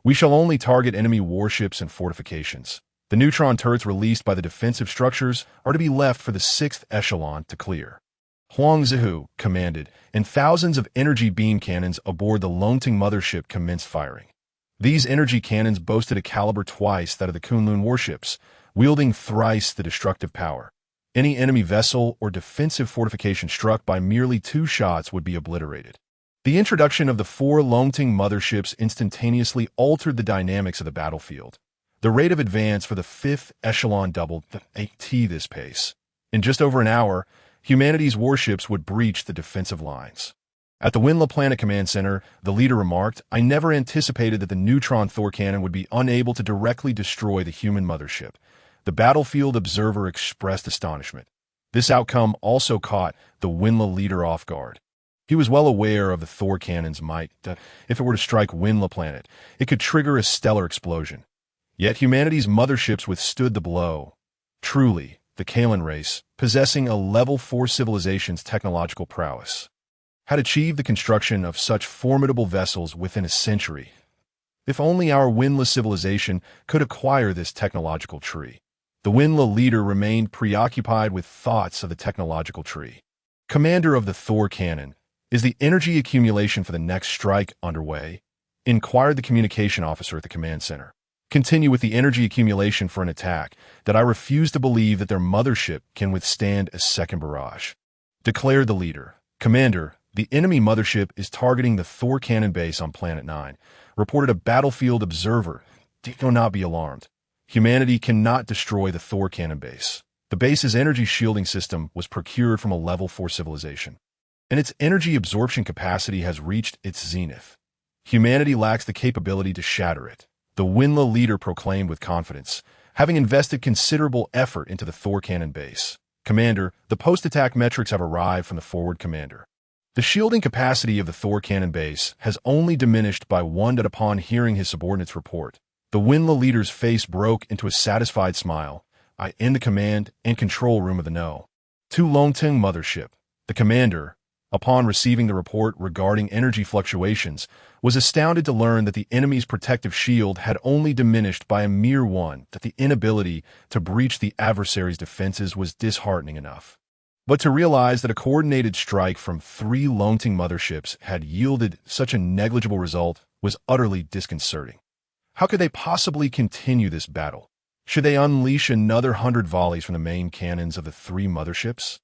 We shall only target enemy warships and fortifications. The neutron turrets released by the defensive structures are to be left for the 6th echelon to clear. Huangzhou commanded, and thousands of energy beam cannons aboard the Longting mothership commenced firing. These energy cannons boasted a caliber twice that of the Kunlun warships, wielding thrice the destructive power. Any enemy vessel or defensive fortification struck by merely 2 shots would be obliterated. The introduction of the 4 Longting motherships instantaneously altered the dynamics of the battlefield. The rate of advance for the 5th echelon doubled at this pace. In just over an hour, humanity's warships would breach the defensive lines. At the Winla Planet Command Center, the leader remarked, "I never anticipated that the neutron Thor cannon would be unable to directly destroy the human mothership." The battlefield observer expressed astonishment. This outcome also caught the Winla leader off guard. He was well aware of the Thor cannon's might. If it were to strike Winla Planet, it could trigger a stellar explosion. Yet humanity's motherships withstood the blow. Truly, the Kalan race, possessing a level 4 civilization's technological prowess, had achieved the construction of such formidable vessels within a century. If only our Winla civilization could acquire this technological tree. The Winla leader remained preoccupied with thoughts of the technological tree. Commander of the Thor cannon, is the energy accumulation for the next strike underway? Inquired the communication officer at the command center. Continue with the energy accumulation for an attack, that I refuse to believe that their mothership can withstand a second barrage. Declared the leader. Commander, the enemy mothership is targeting the Thor cannon base on Planet 9, reported a battlefield observer. Do not be alarmed. Humanity cannot destroy the Thor cannon base. The base's energy shielding system was procured from a level 4 civilization, and its energy absorption capacity has reached its zenith. Humanity lacks the capability to shatter it. The Winla leader proclaimed with confidence, having invested considerable effort into the Thor cannon base. Commander, the post-attack metrics have arrived from the forward commander. The shielding capacity of the Thor cannon base has only diminished by 1. Upon hearing his subordinate's report, the Winla leader's face broke into a satisfied smile. I in the command and control room of the No. 2 Longting mothership. The commander, upon receiving the report regarding energy fluctuations, was astounded to learn that the enemy's protective shield had only diminished by a mere 1, that the inability to breach the adversary's defenses was disheartening enough. But to realize that a coordinated strike from 3 Longting motherships had yielded such a negligible result was utterly disconcerting. How could they possibly continue this battle? Should they unleash another 100 volleys from the main cannons of the 3 motherships?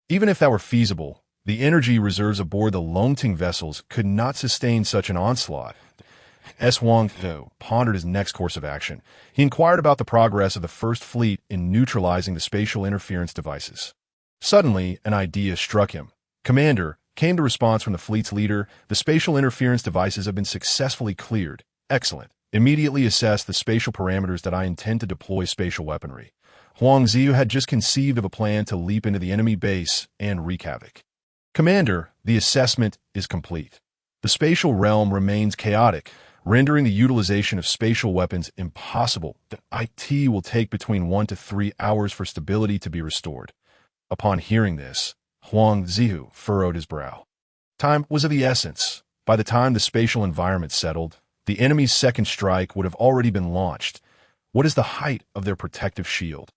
Even if that were feasible, the energy reserves aboard the Longting vessels could not sustain such an onslaught. Huangzhou pondered his next course of action. He inquired about the progress of the First Fleet in neutralizing the spatial interference devices. Suddenly, an idea struck him. Commander, came the response from the fleet's leader, the spatial interference devices have been successfully cleared. Excellent. Immediately assess the spatial parameters that I intend to deploy spatial weaponry. Huangzhou had just conceived of a plan to leap into the enemy base and wreak havoc. Commander, the assessment is complete. The spatial realm remains chaotic, rendering the utilization of spatial weapons impossible. The IT will take between 1 to 3 hours for stability to be restored. Upon hearing this, Huangzhou furrowed his brow. Time was of the essence. By the time the spatial environment settled, the enemy's second strike would have already been launched. What is the height of their protective shield?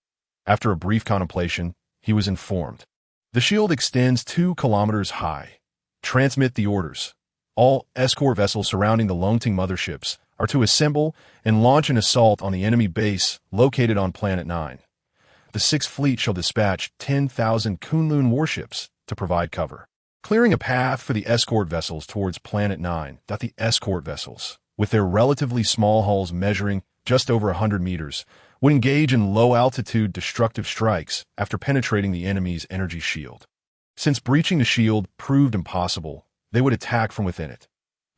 After a brief contemplation, he was informed. The shield extends 2 kilometers high. Transmit the orders. All escort vessels surrounding the Longting motherships are to assemble and launch an assault on the enemy base located on Planet 9. The 6th Fleet shall dispatch 10,000 Kunlun warships to provide cover, clearing a path for the escort vessels towards Planet 9. The escort vessels, with their relatively small hulls measuring just over 100 meters, would engage in low-altitude destructive strikes after penetrating the enemy's energy shield. Since breaching the shield proved impossible, they would attack from within it.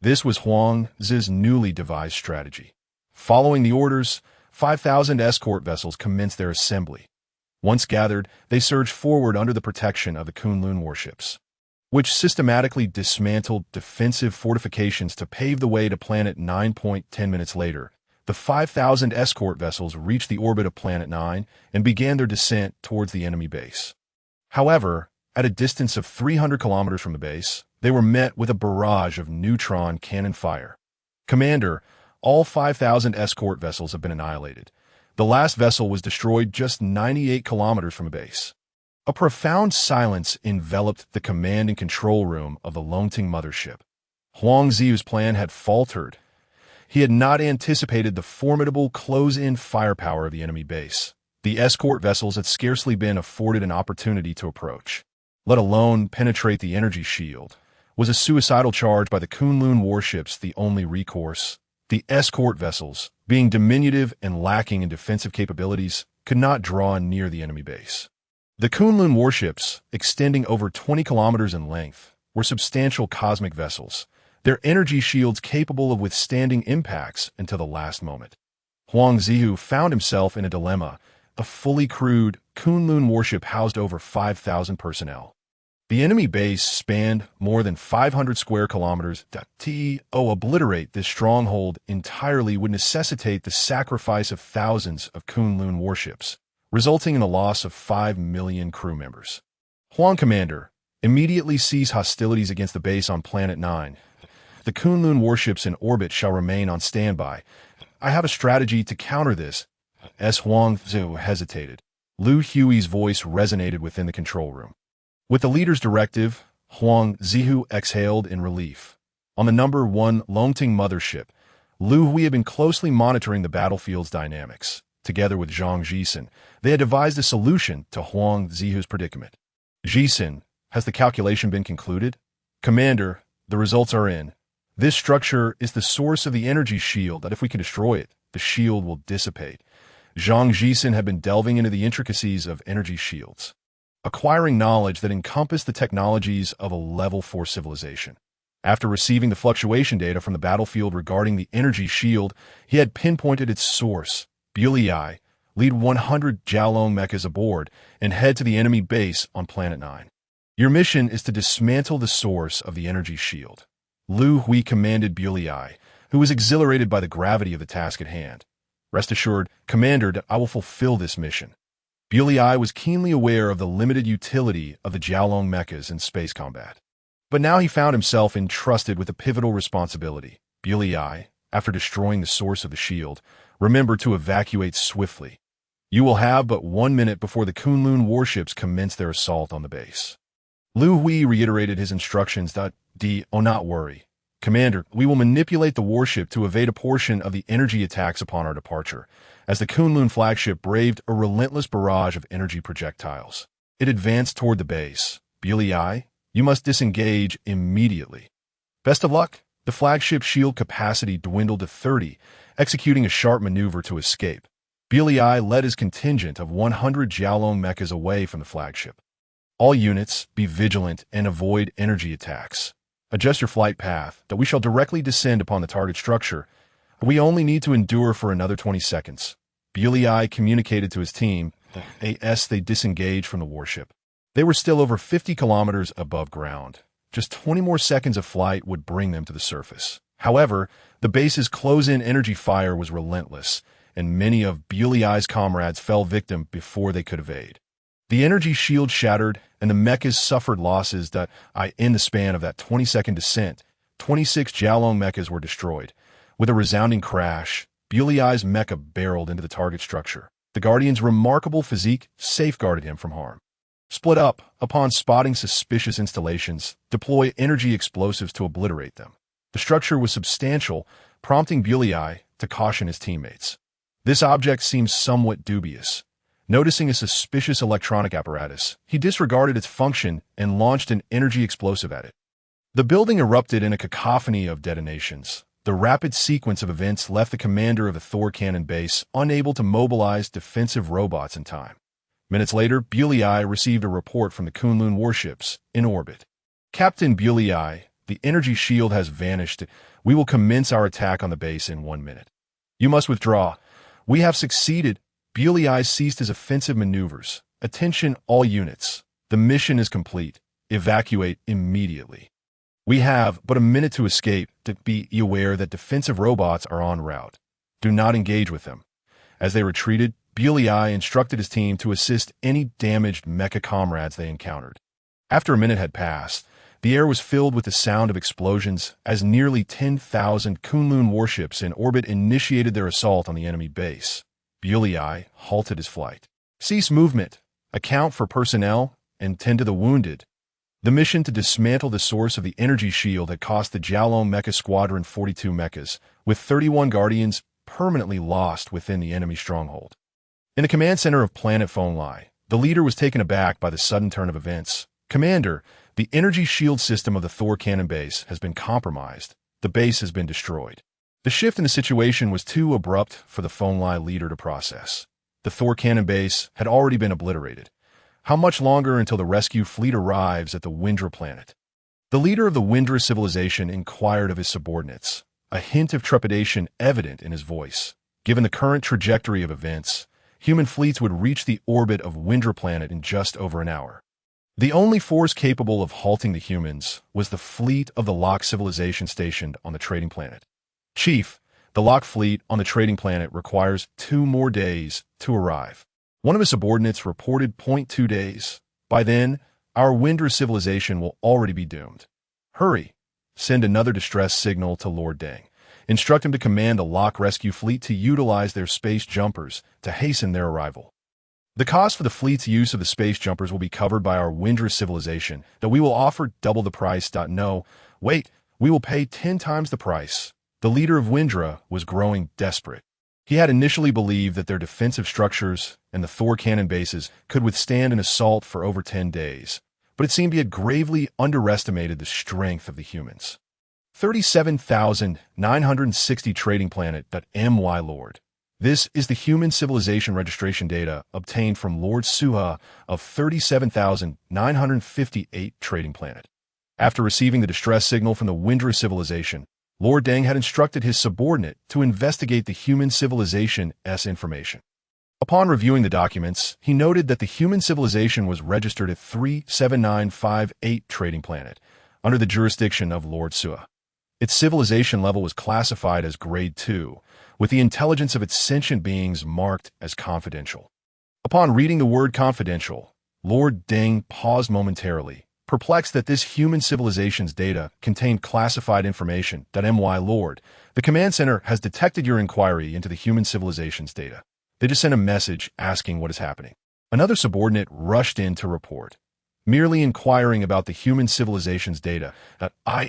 This was Huang Zi's newly devised strategy. Following the orders, 5,000 escort vessels commenced their assembly. Once gathered, they surged forward under the protection of the Kunlun warships, which systematically dismantled defensive fortifications to pave the way to Planet 9. 10 minutes later, the 5,000 escort vessels reached the orbit of Planet 9 and began their descent towards the enemy base. However, at a distance of 300 kilometers from the base, they were met with a barrage of neutron cannon fire. Commander, all 5,000 escort vessels have been annihilated. The last vessel was destroyed just 98 kilometers from the base. A profound silence enveloped the command and control room of the Longting mothership. Huang Zi's plan had faltered. He had not anticipated the formidable close-in firepower of the enemy base. The escort vessels had scarcely been afforded an opportunity to approach, let alone penetrate the energy shield. Was a suicidal charge by the Kunlun warships the only recourse? The escort vessels, being diminutive and lacking in defensive capabilities, could not draw near the enemy base. The Kunlun warships, extending over 20 kilometers in length, were substantial cosmic vessels, their energy shields capable of withstanding impacts until the last moment. Huang Zi found himself in a dilemma. A fully crewed Kunlun warship housed over 5,000 personnel. The enemy base spanned more than 500 square kilometers. To obliterate this stronghold entirely would necessitate the sacrifice of thousands of Kunlun warships, resulting in the loss of 5 million crew members. Huang Commander, immediately cease hostilities against the base on Planet 9. The Kunlun warships in orbit shall remain on standby. I have a strategy to counter this. As Huang Zi hesitated, Liu Hui's voice resonated within the control room. With the leader's directive, Huang Zi exhaled in relief. On the number 1 Longting mothership, Liu Hui had been closely monitoring the battlefield's dynamics. Together with Zhang Jixin, they had devised a solution to Huang Zi's predicament. Jixin, has the calculation been concluded? Commander, the results are in. This structure is the source of the energy shield that if we can destroy it, the shield will dissipate. Zhang Jixin had been delving into the intricacies of energy shields, acquiring knowledge that encompassed the technologies of a level 4 civilization. After receiving the fluctuation data from the battlefield regarding the energy shield, he had pinpointed its source. Liu, lead 100 Jiaolong mechas aboard and head to the enemy base on Planet 9. Your mission is to dismantle the source of the energy shield. Liu Hui commanded Liu, who was exhilarated by the gravity of the task at hand. Rest assured, Commander, that I will fulfill this mission. Liu was keenly aware of the limited utility of the Jiaolong mechas in space combat. But now he found himself entrusted with a pivotal responsibility. Liu, after destroying the source of the shield, remember to evacuate swiftly. You will have but 1 minute before the Kunlun warships commence their assault on the base. Liu Hui reiterated his instructions. Not worry. Commander, we will manipulate the warship to evade a portion of the energy attacks upon our departure, as the Kunlun flagship braved a relentless barrage of energy projectiles. It advanced toward the base. Liu, you must disengage immediately. Best of luck. The flagship's shield capacity dwindled to 30, executing a sharp maneuver to escape. Liu led his contingent of 100 Jiaolong mechas away from the flagship. All units, be vigilant and avoid energy attacks. Adjust your flight path, that we shall directly descend upon the target structure. We only need to endure for another 20 seconds. Liu communicated to his team. As they disengaged from the warship, they were still over 50 kilometers above ground. Just 20 more seconds of flight would bring them to the surface. However, the base's close-in energy fire was relentless, and many of Liu's comrades fell victim before they could evade. The energy shield shattered, and the mechas suffered losses in the span of that 20-second descent. 26 Jiaolong mechas were destroyed. With a resounding crash, Liu's mecha barreled into the target structure. The Guardian's remarkable physique safeguarded him from harm. Split up. Upon spotting suspicious installations, deploy energy explosives to obliterate them. The structure was substantial, prompting Liu to caution his teammates. This object seems somewhat dubious. Noticing a suspicious electronic apparatus, he disregarded its function and launched an energy explosive at it. The building erupted in a cacophony of detonations. The rapid sequence of events left the commander of the Thor cannon base unable to mobilize defensive robots in time. Minutes later, Bulei received a report from the Kunlun warships in orbit. Captain Bulei, the energy shield has vanished. We will commence our attack on the base in 1 minute. You must withdraw. We have succeeded. Bulei ceased his offensive maneuvers. Attention all units. The mission is complete. Evacuate immediately. We have but a minute to escape. To be aware that defensive robots are en route. Do not engage with them. As they retreated, Bulei instructed his team to assist any damaged mecha comrades they encountered. After a minute had passed, the air was filled with the sound of explosions as nearly 10,000 Kunlun warships in orbit initiated their assault on the enemy base. Bulei halted his flight. Cease movement, account for personnel, and tend to the wounded. The mission to dismantle the source of the energy shield had cost the Jiaolong Mecha Squadron 42 mechas, with 31 Guardians permanently lost within the enemy stronghold. In the command center of Planet Fonlai, the leader was taken aback by the sudden turn of events. Commander, the energy shield system of the Thor cannon base has been compromised. The base has been destroyed. The shift in the situation was too abrupt for the Fonlai leader to process. The Thor cannon base had already been obliterated. How much longer until the rescue fleet arrives at the Windra planet? The leader of the Windra civilization inquired of his subordinates, a hint of trepidation evident in his voice. Given the current trajectory of events, human fleets would reach the orbit of Windra planet in just over an hour. The only force capable of halting the humans was the fleet of the Locke civilization stationed on the trading planet. Chief, the Locke fleet on the trading planet requires 2 more days to arrive. One of his subordinates reported 0.2 days. By then, our Windra civilization will already be doomed. Hurry. Send another distress signal to Lord Deng. Instruct him to command the Locke rescue fleet to utilize their space jumpers to hasten their arrival. The cost for the fleet's use of the space jumpers will be covered by our Windra civilization, that we will offer double the price. No, wait, we will pay 10 times the price. The leader of Windra was growing desperate. He had initially believed that their defensive structures and the Thor cannon bases could withstand an assault for over 10 days, but it seemed he had gravely underestimated the strength of the humans. 37,960 Trading Planet.my Lord. This is the human civilization registration data obtained from Lord Suha of 37,958 Trading Planet. After receiving the distress signal from the Windra civilization, Lord Deng had instructed his subordinate to investigate the human civilization's information. Upon reviewing the documents, he noted that the human civilization was registered at 37958 Trading Planet, under the jurisdiction of Lord Suha. Its civilization level was classified as Grade 2, with the intelligence of its sentient beings marked as confidential. Upon reading the word confidential, Lord Deng paused momentarily, perplexed that this human civilization's data contained classified information. My Lord, the command center has detected your inquiry into the human civilization's data. They just sent a message asking what is happening. Another subordinate rushed in to report, merely inquiring about the human civilization's data.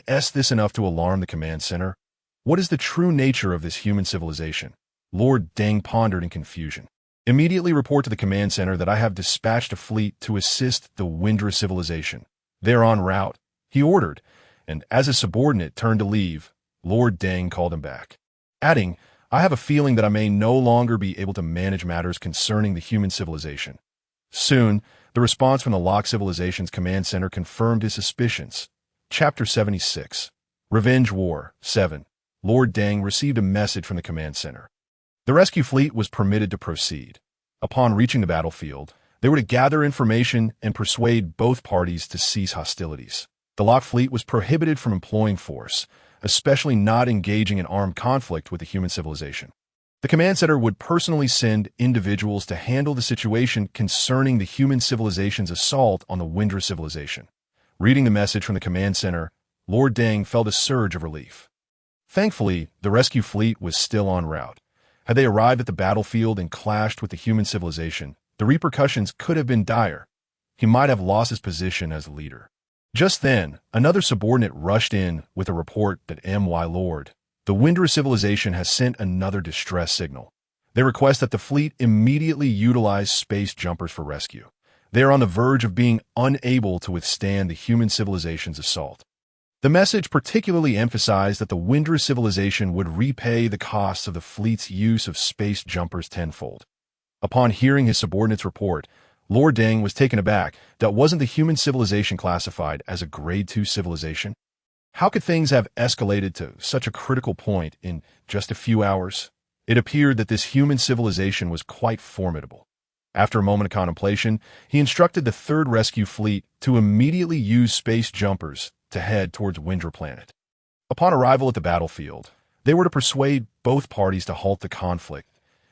Is this enough to alarm the command center? What is the true nature of this human civilization? Lord Deng pondered in confusion. Immediately report to the command center that I have dispatched a fleet to assist the Windra civilization. They are en route, he ordered, and as his subordinate turned to leave, Lord Deng called him back, adding, I have a feeling that I may no longer be able to manage matters concerning the human civilization. Soon, the response from the Locke Civilization's command center confirmed his suspicions. Chapter 76. Revenge War 7. Lord Deng received a message from the command center. The rescue fleet was permitted to proceed. Upon reaching the battlefield, they were to gather information and persuade both parties to cease hostilities. The Locke fleet was prohibited from employing force, especially not engaging in armed conflict with the human civilization. The command center would personally send individuals to handle the situation concerning the human civilization's assault on the Windra civilization. Reading the message from the command center, Lord Deng felt a surge of relief. Thankfully, the rescue fleet was still en route. Had they arrived at the battlefield and clashed with the human civilization, the repercussions could have been dire. He might have lost his position as leader. Just then, another subordinate rushed in with a report that My Lord, the Windra civilization has sent another distress signal. They request that the fleet immediately utilize space jumpers for rescue. They are on the verge of being unable to withstand the human civilization's assault. The message particularly emphasized that the Windra civilization would repay the costs of the fleet's use of space jumpers tenfold. Upon hearing his subordinate's report, Lord Deng was taken aback that wasn't the human civilization classified as a Grade 2 civilization. How could things have escalated to such a critical point in just a few hours? It appeared that this human civilization was quite formidable. After a moment of contemplation, he instructed the Third Rescue Fleet to immediately use space jumpers to head towards Windra Planet. Upon arrival at the battlefield, they were to persuade both parties to halt the conflict.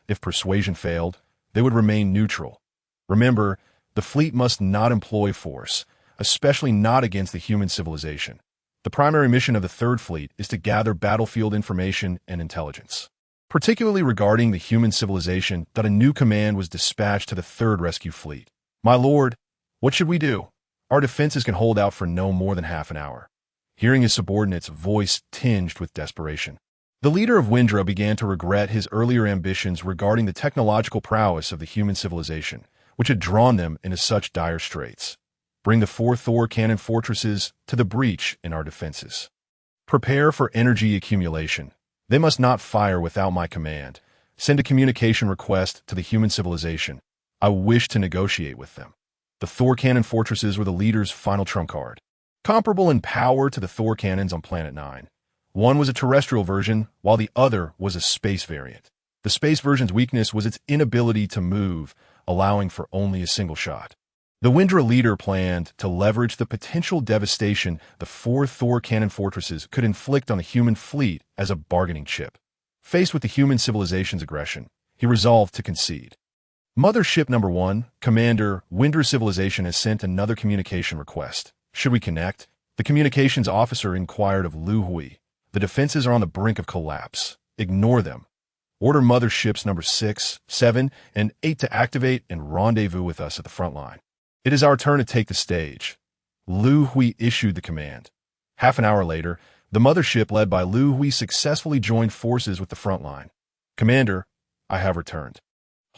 If persuasion failed, they would remain neutral. Remember, the fleet must not employ force, especially not against the human civilization. The primary mission of the Third Fleet is to gather battlefield information and intelligence. Particularly regarding the human civilization, that a new command was dispatched to the Third Rescue Fleet. "My lord, what should we do? Our defenses can hold out for no more than half an hour." Hearing his subordinate's voice tinged with desperation, the leader of Windra began to regret his earlier ambitions regarding the technological prowess of the human civilization, which had drawn them into such dire straits. "Bring the 4 Thor cannon fortresses to the breach in our defenses. Prepare for energy accumulation. They must not fire without my command. Send a communication request to the human civilization. I wish to negotiate with them." The Thor cannon fortresses were the leader's final trump card. Comparable in power to the Thor cannons on Planet 9. One was a terrestrial version, while the other was a space variant. The space version's weakness was its inability to move, allowing for only a single shot. The Windra leader planned to leverage the potential devastation the 4 Thor cannon fortresses could inflict on the human fleet as a bargaining chip. Faced with the human civilization's aggression, he resolved to concede. Mothership Number 1, Commander, Windra civilization has sent another communication request. Should we connect? The communications officer inquired of Liu Hui. The defenses are on the brink of collapse. Ignore them. Order Motherships Number 6, 7, and 8 to activate and rendezvous with us at the front line. It is our turn to take the stage. Liu Hui issued the command. Half an hour later, the mothership led by Liu Hui successfully joined forces with the front line. "Commander, I have returned."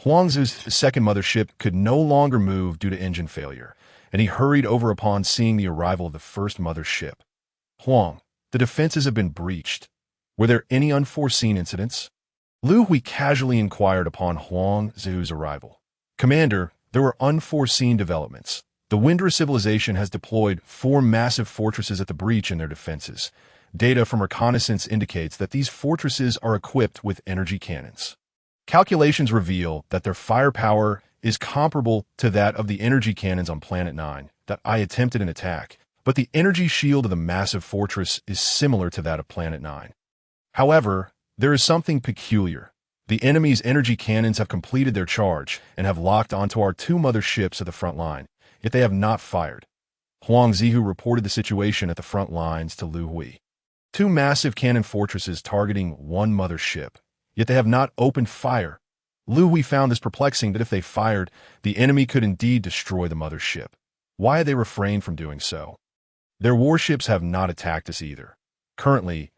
Huangzu's second mothership could no longer move due to engine failure, and he hurried over upon seeing the arrival of the first mothership. "Huang, the defenses have been breached. Were there any unforeseen incidents?" Liu Hui casually inquired upon Huang Zu's arrival. "Commander, there were unforeseen developments. The Windra civilization has deployed 4 massive fortresses at the breach in their defenses. Data from reconnaissance indicates that these fortresses are equipped with energy cannons. Calculations reveal that their firepower is comparable to that of the energy cannons on Planet 9 that I attempted an attack, but the energy shield of the massive fortress is similar to that of Planet 9. However, there is something peculiar. The enemy's energy cannons have completed their charge and have locked onto our 2 motherships at the front line, yet they have not fired." Huang Zihu reported the situation at the front lines to Liu Hui. 2 massive cannon fortresses targeting 1 mothership, yet they have not opened fire. Liu Hui found this perplexing that if they fired, the enemy could indeed destroy the mothership. Why had they refrained from doing so? Their warships have not attacked us either. Currently,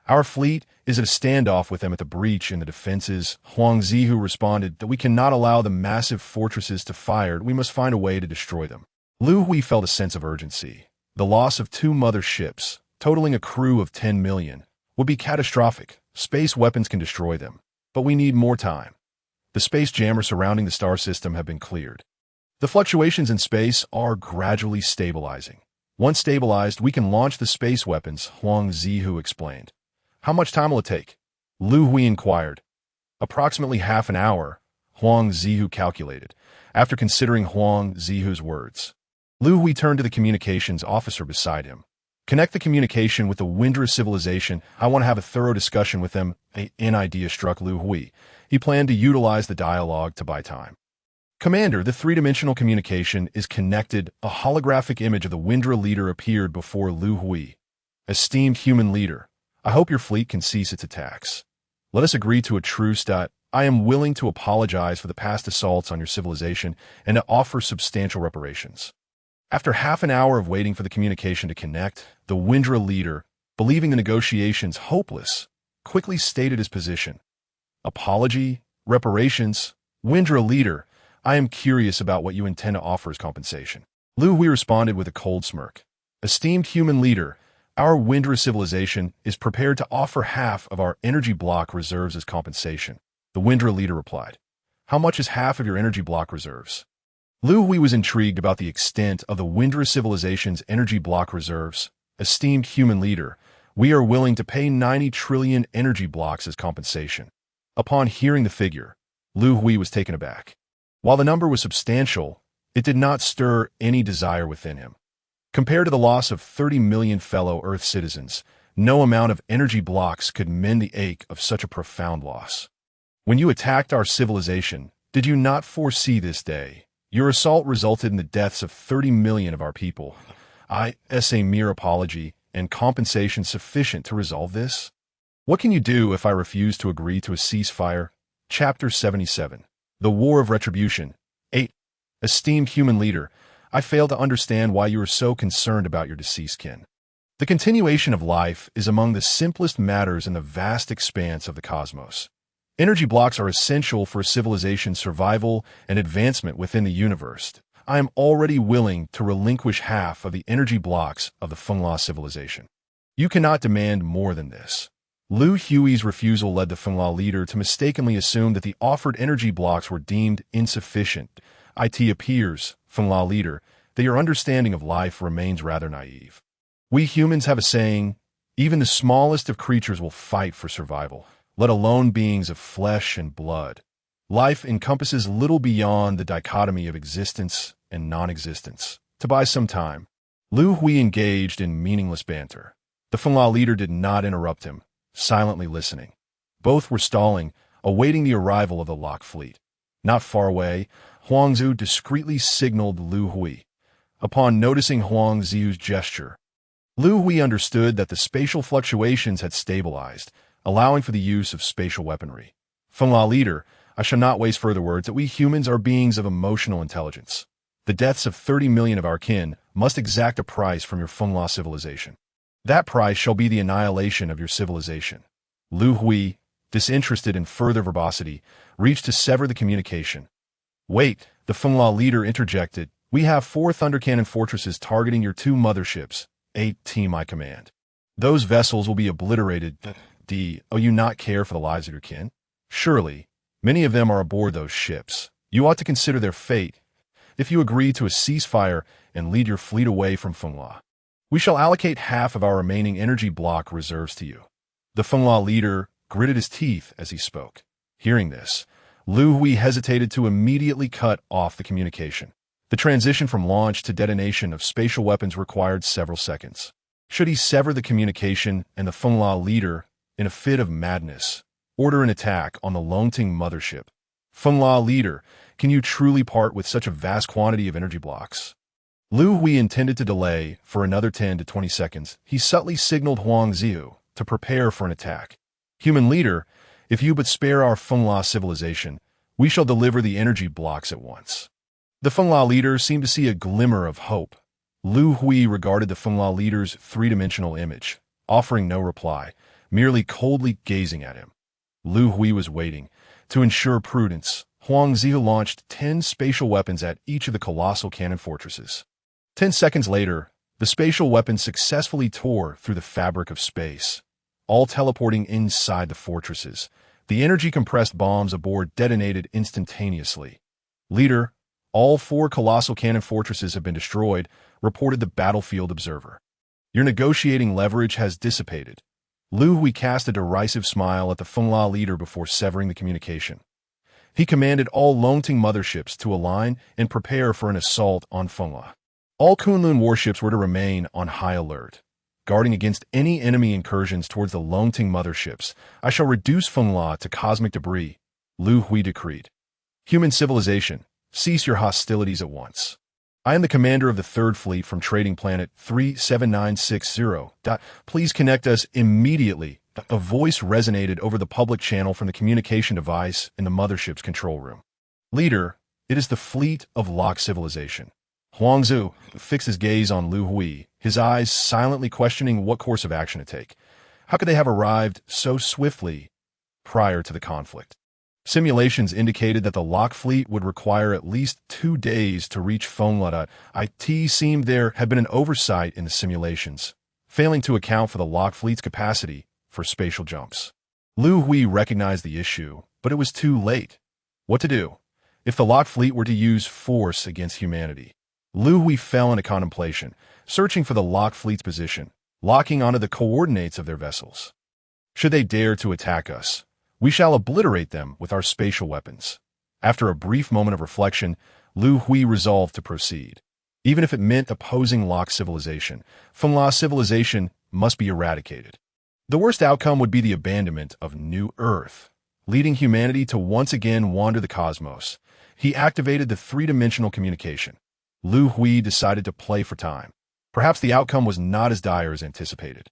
our fleet is at a standoff with them at the breach in the defenses. Huang Zihu responded that we cannot allow the massive fortresses to fire. We must find a way to destroy them. Liu Hui felt a sense of urgency. The loss of 2 motherships, totaling a crew of 10 million, would be catastrophic. Space weapons can destroy them, but we need more time. The space jammers surrounding the star system have been cleared. The fluctuations in space are gradually stabilizing. Once stabilized, we can launch the space weapons, Huang Zihu explained. "How much time will it take?" Liu Hui inquired. "Approximately half an hour," Huang Zihu calculated, after considering Huang Zihu's words. Liu Hui turned to the communications officer beside him. "Connect the communication with the Windra civilization. I want to have a thorough discussion with them." An idea struck Liu Hui. He planned to utilize the dialogue to buy time. "Commander, the 3-dimensional communication is connected." A holographic image of the Windra leader appeared before Liu Hui. "Esteemed human leader, I hope your fleet can cease its attacks. Let us agree to a truce. I am willing to apologize for the past assaults on your civilization and to offer substantial reparations." After half an hour of waiting for the communication to connect, the Windra leader, believing the negotiations hopeless, quickly stated his position. "Apology? Reparations? Windra leader, I am curious about what you intend to offer as compensation." Liu Hui responded with a cold smirk. "Esteemed human leader, Our Windra civilization is prepared to offer half of our energy block reserves as compensation. The Windra leader replied. How much is half of your energy block reserves? Liu Hui was intrigued about the extent of the Windra civilization's energy block reserves. Esteemed human leader, we are willing to pay 90 trillion energy blocks as compensation. Upon hearing the figure, Liu Hui was taken aback. While the number was substantial, it did not stir any desire within him. Compared to the loss of 30 million fellow Earth citizens, no amount of energy blocks could mend the ache of such a profound loss. When you attacked our civilization, did you not foresee this day? Your assault resulted in the deaths of 30 million of our people. Is a mere apology and compensation sufficient to resolve this? What can you do if I refuse to agree to a ceasefire? Chapter 77. The War of Retribution. 8. Esteemed human leader, I fail to understand why you are so concerned about your deceased kin. The continuation of life is among the simplest matters in the vast expanse of the cosmos. Energy blocks are essential for a civilization's survival and advancement within the universe. I am already willing to relinquish half of the energy blocks of the Fengla civilization. You cannot demand more than this. Liu Hui's refusal led the Fengla leader to mistakenly assume that the offered energy blocks were deemed insufficient. It appears, Fengla leader, that your understanding of life remains rather naive. We humans have a saying, even the smallest of creatures will fight for survival, let alone beings of flesh and blood. Life encompasses little beyond the dichotomy of existence and non-existence. To buy some time, Liu Hui engaged in meaningless banter. The Fengla leader did not interrupt him, silently listening. Both were stalling, awaiting the arrival of the Lock fleet. Not far away, Huangzu discreetly signaled Liu Hui. Upon noticing Huangzu's gesture, Liu Hui understood that the spatial fluctuations had stabilized, allowing for the use of spatial weaponry. Fengla leader, I shall not waste further words that we humans are beings of emotional intelligence. The deaths of 30 million of our kin must exact a price from your Fengla civilization. That price shall be the annihilation of your civilization. Liu Hui, disinterested in further verbosity, reached to sever the communication. Wait, the Fengla leader interjected. We have 4 Thunder Cannon fortresses targeting your 2 motherships. 8 team I command. Those vessels will be obliterated. Do you not care for the lives of your kin? Surely, many of them are aboard those ships. You ought to consider their fate. If you agree to a ceasefire and lead your fleet away from Fengla, we shall allocate half of our remaining energy block reserves to you. The Fengla leader gritted his teeth as he spoke. Hearing this, Liu Hui hesitated to immediately cut off the communication. The transition from launch to detonation of spatial weapons required several seconds. Should he sever the communication and the Fengla leader, in a fit of madness, order an attack on the Longting mothership? Fengla leader, can you truly part with such a vast quantity of energy blocks? Liu Hui intended to delay for another 10 to 20 seconds. He subtly signaled Huangzu to prepare for an attack. Human leader, if you but spare our Fengla civilization, we shall deliver the energy blocks at once. The Fengla leader seemed to see a glimmer of hope. Liu Hui regarded the Fengla leader's three-dimensional image, offering no reply, merely coldly gazing at him. Liu Hui was waiting. To ensure prudence, Huangzu launched 10 spatial weapons at each of the colossal cannon fortresses. 10 seconds later, the spatial weapons successfully tore through the fabric of space, all teleporting inside the fortresses. The energy-compressed bombs aboard detonated instantaneously. Leader, all 4 colossal cannon fortresses have been destroyed, reported the battlefield observer. Your negotiating leverage has dissipated. Liu Hui cast a derisive smile at the Fengla leader before severing the communication. He commanded all Longting motherships to align and prepare for an assault on Fengla. All Kunlun warships were to remain on high alert, guarding against any enemy incursions towards the Longting motherships. I shall reduce Fengla to cosmic debris, Liu Hui decreed. Human civilization, cease your hostilities at once. I am the commander of the 3rd Fleet from Trading Planet 37960. Please connect us immediately. A voice resonated over the public channel from the communication device in the mothership's control room. Leader, it is the fleet of Lock civilization. Huangzu fixed his gaze on Liu Hui, his eyes silently questioning what course of action to take. How could they have arrived so swiftly prior to the conflict? Simulations indicated that the Lock fleet would require at least 2 days to reach Fengla. It seemed there had been an oversight in the simulations. failing to account for the locked fleet's capacity for spatial jumps. Liu Hui recognized the issue, but it was too late. What to do? If the locked fleet were to use force against humanity? Liu Hui fell into contemplation, searching for the locked fleet's position, locking onto the coordinates of their vessels. Should they dare to attack us, we shall obliterate them with our spatial weapons. After a brief moment of reflection, Liu Hui resolved to proceed. Even if it meant opposing locked civilization, familiar civilization must be eradicated. The worst outcome would be the abandonment of New Earth, leading humanity to once again wander the cosmos. He activated the three-dimensional communication. Liu Hui decided to play for time. Perhaps the outcome was not as dire as anticipated.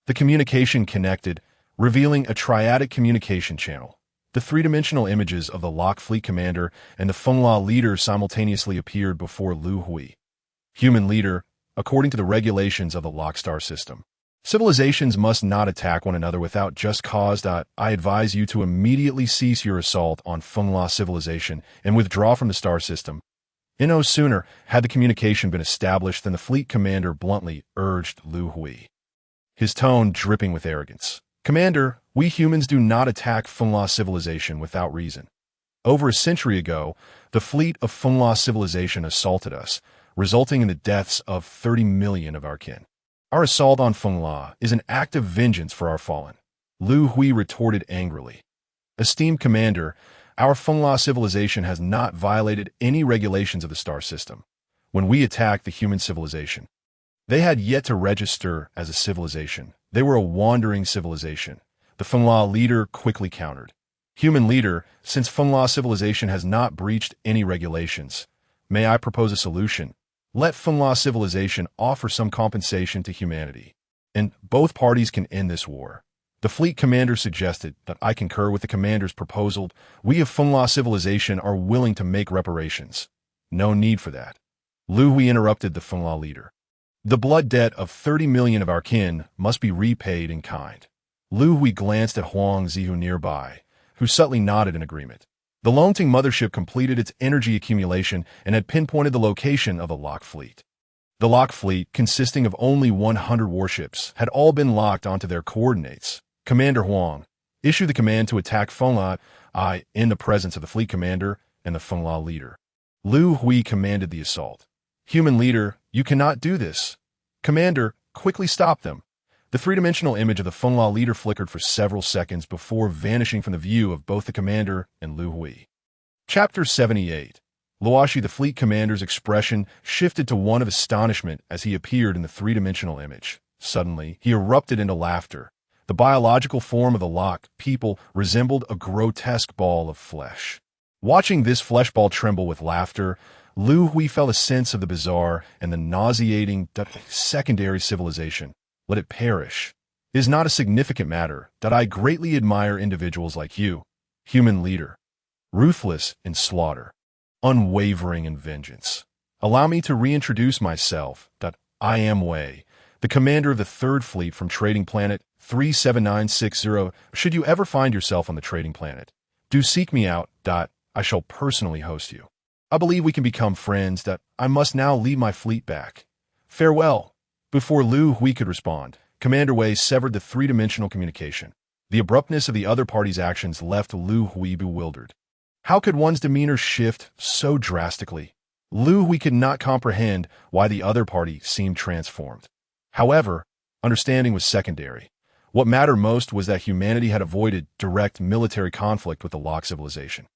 The communication connected, revealing a triadic communication channel. The three-dimensional images of the locked fleet commander and the familiar leader simultaneously appeared before Liu Hui. Human leader, according to the regulations of the locked star system, civilizations must not attack one another without just cause. I advise you to immediately cease your assault on familiar civilization and withdraw from the star system. No sooner had the communication been established than the fleet commander bluntly urged Liu Hui, his tone dripping with arrogance. Commander, we humans do not attack familiar civilization without reason. Over a century ago, the fleet of familiar civilization assaulted us, resulting in the deaths of 30 million of our kin. Our assault on familiar is an act of vengeance for our fallen. Liu Hui retorted angrily. Esteemed Commander, our familiar civilization has not violated any regulations of the star system. When we attacked the human civilization, they had yet to register as a civilization. They were a wandering civilization. The familiar leader quickly countered. Human leader, since familiar civilization has not breached any regulations, may I propose a solution? Let familiar civilization offer some compensation to humanity, and both parties can end this war. The fleet commander suggested that I concur with the commander's proposal. We of familiar civilization are willing to make reparations. No need for that. Liu Hui interrupted the familiar leader. The blood debt of 30 million of our kin must be repaid in kind. Liu Hui glanced at Huang Zihu nearby, who subtly nodded in agreement. The Longting mothership completed its energy accumulation and had pinpointed the location of the locked fleet. The locked fleet, consisting of only 100 warships, had all been locked onto their coordinates. Commander Huang, issue the command to attack familiar, in the presence of the fleet commander and the familiar leader. Liu Hui commanded the assault. Human leader, you cannot do this. Commander, quickly stop them. The three-dimensional image of the familiar leader flickered for several seconds before vanishing from the view of both the commander and Liu Hui. Chapter 78. Luoshi, the fleet commander's expression shifted to one of astonishment as he appeared in the three-dimensional image. Suddenly, he erupted into laughter. The biological form of the locked people resembled a grotesque ball of flesh. Watching this flesh ball tremble with laughter, Liu Hui felt a sense of the bizarre and the nauseating secondary civilization. Let it perish. It is not a significant matter that I greatly admire individuals like you, human leader, ruthless in slaughter, unwavering in vengeance. Allow me to reintroduce myself, that I am Wei, the commander of the Third Fleet from Trading Planet 37960. Should you ever find yourself on the Trading Planet, do seek me out. I shall personally host you. I believe we can become friends. I must now leave my fleet back. Farewell. Before Liu Hui could respond, Commander Wei severed the three-dimensional communication. The abruptness of the other party's actions left Liu Hui bewildered. How could one's demeanor shift so drastically? Liu Hui could not comprehend why the other party seemed transformed. However, understanding was secondary. What mattered most was that humanity had avoided direct military conflict with the locked civilization.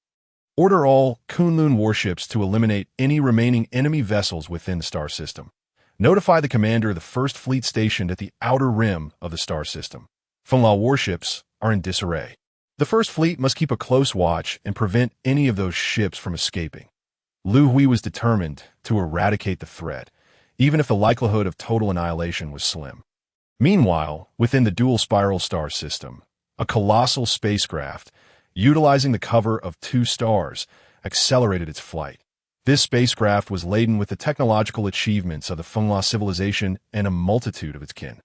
Order all Kunlun warships to eliminate any remaining enemy vessels within the star system. Notify the commander of the First Fleet stationed at the outer rim of the star system. Familiar warships are in disarray. The First Fleet must keep a close watch and prevent any of those ships from escaping. Liu Hui was determined to eradicate the threat, even if the likelihood of total annihilation was slim. Meanwhile, within the dual spiral star system, a colossal spacecraft, utilizing the cover of 2 stars, accelerated its flight. This spacecraft was laden with the technological achievements of the familiar civilization and a multitude of its kin.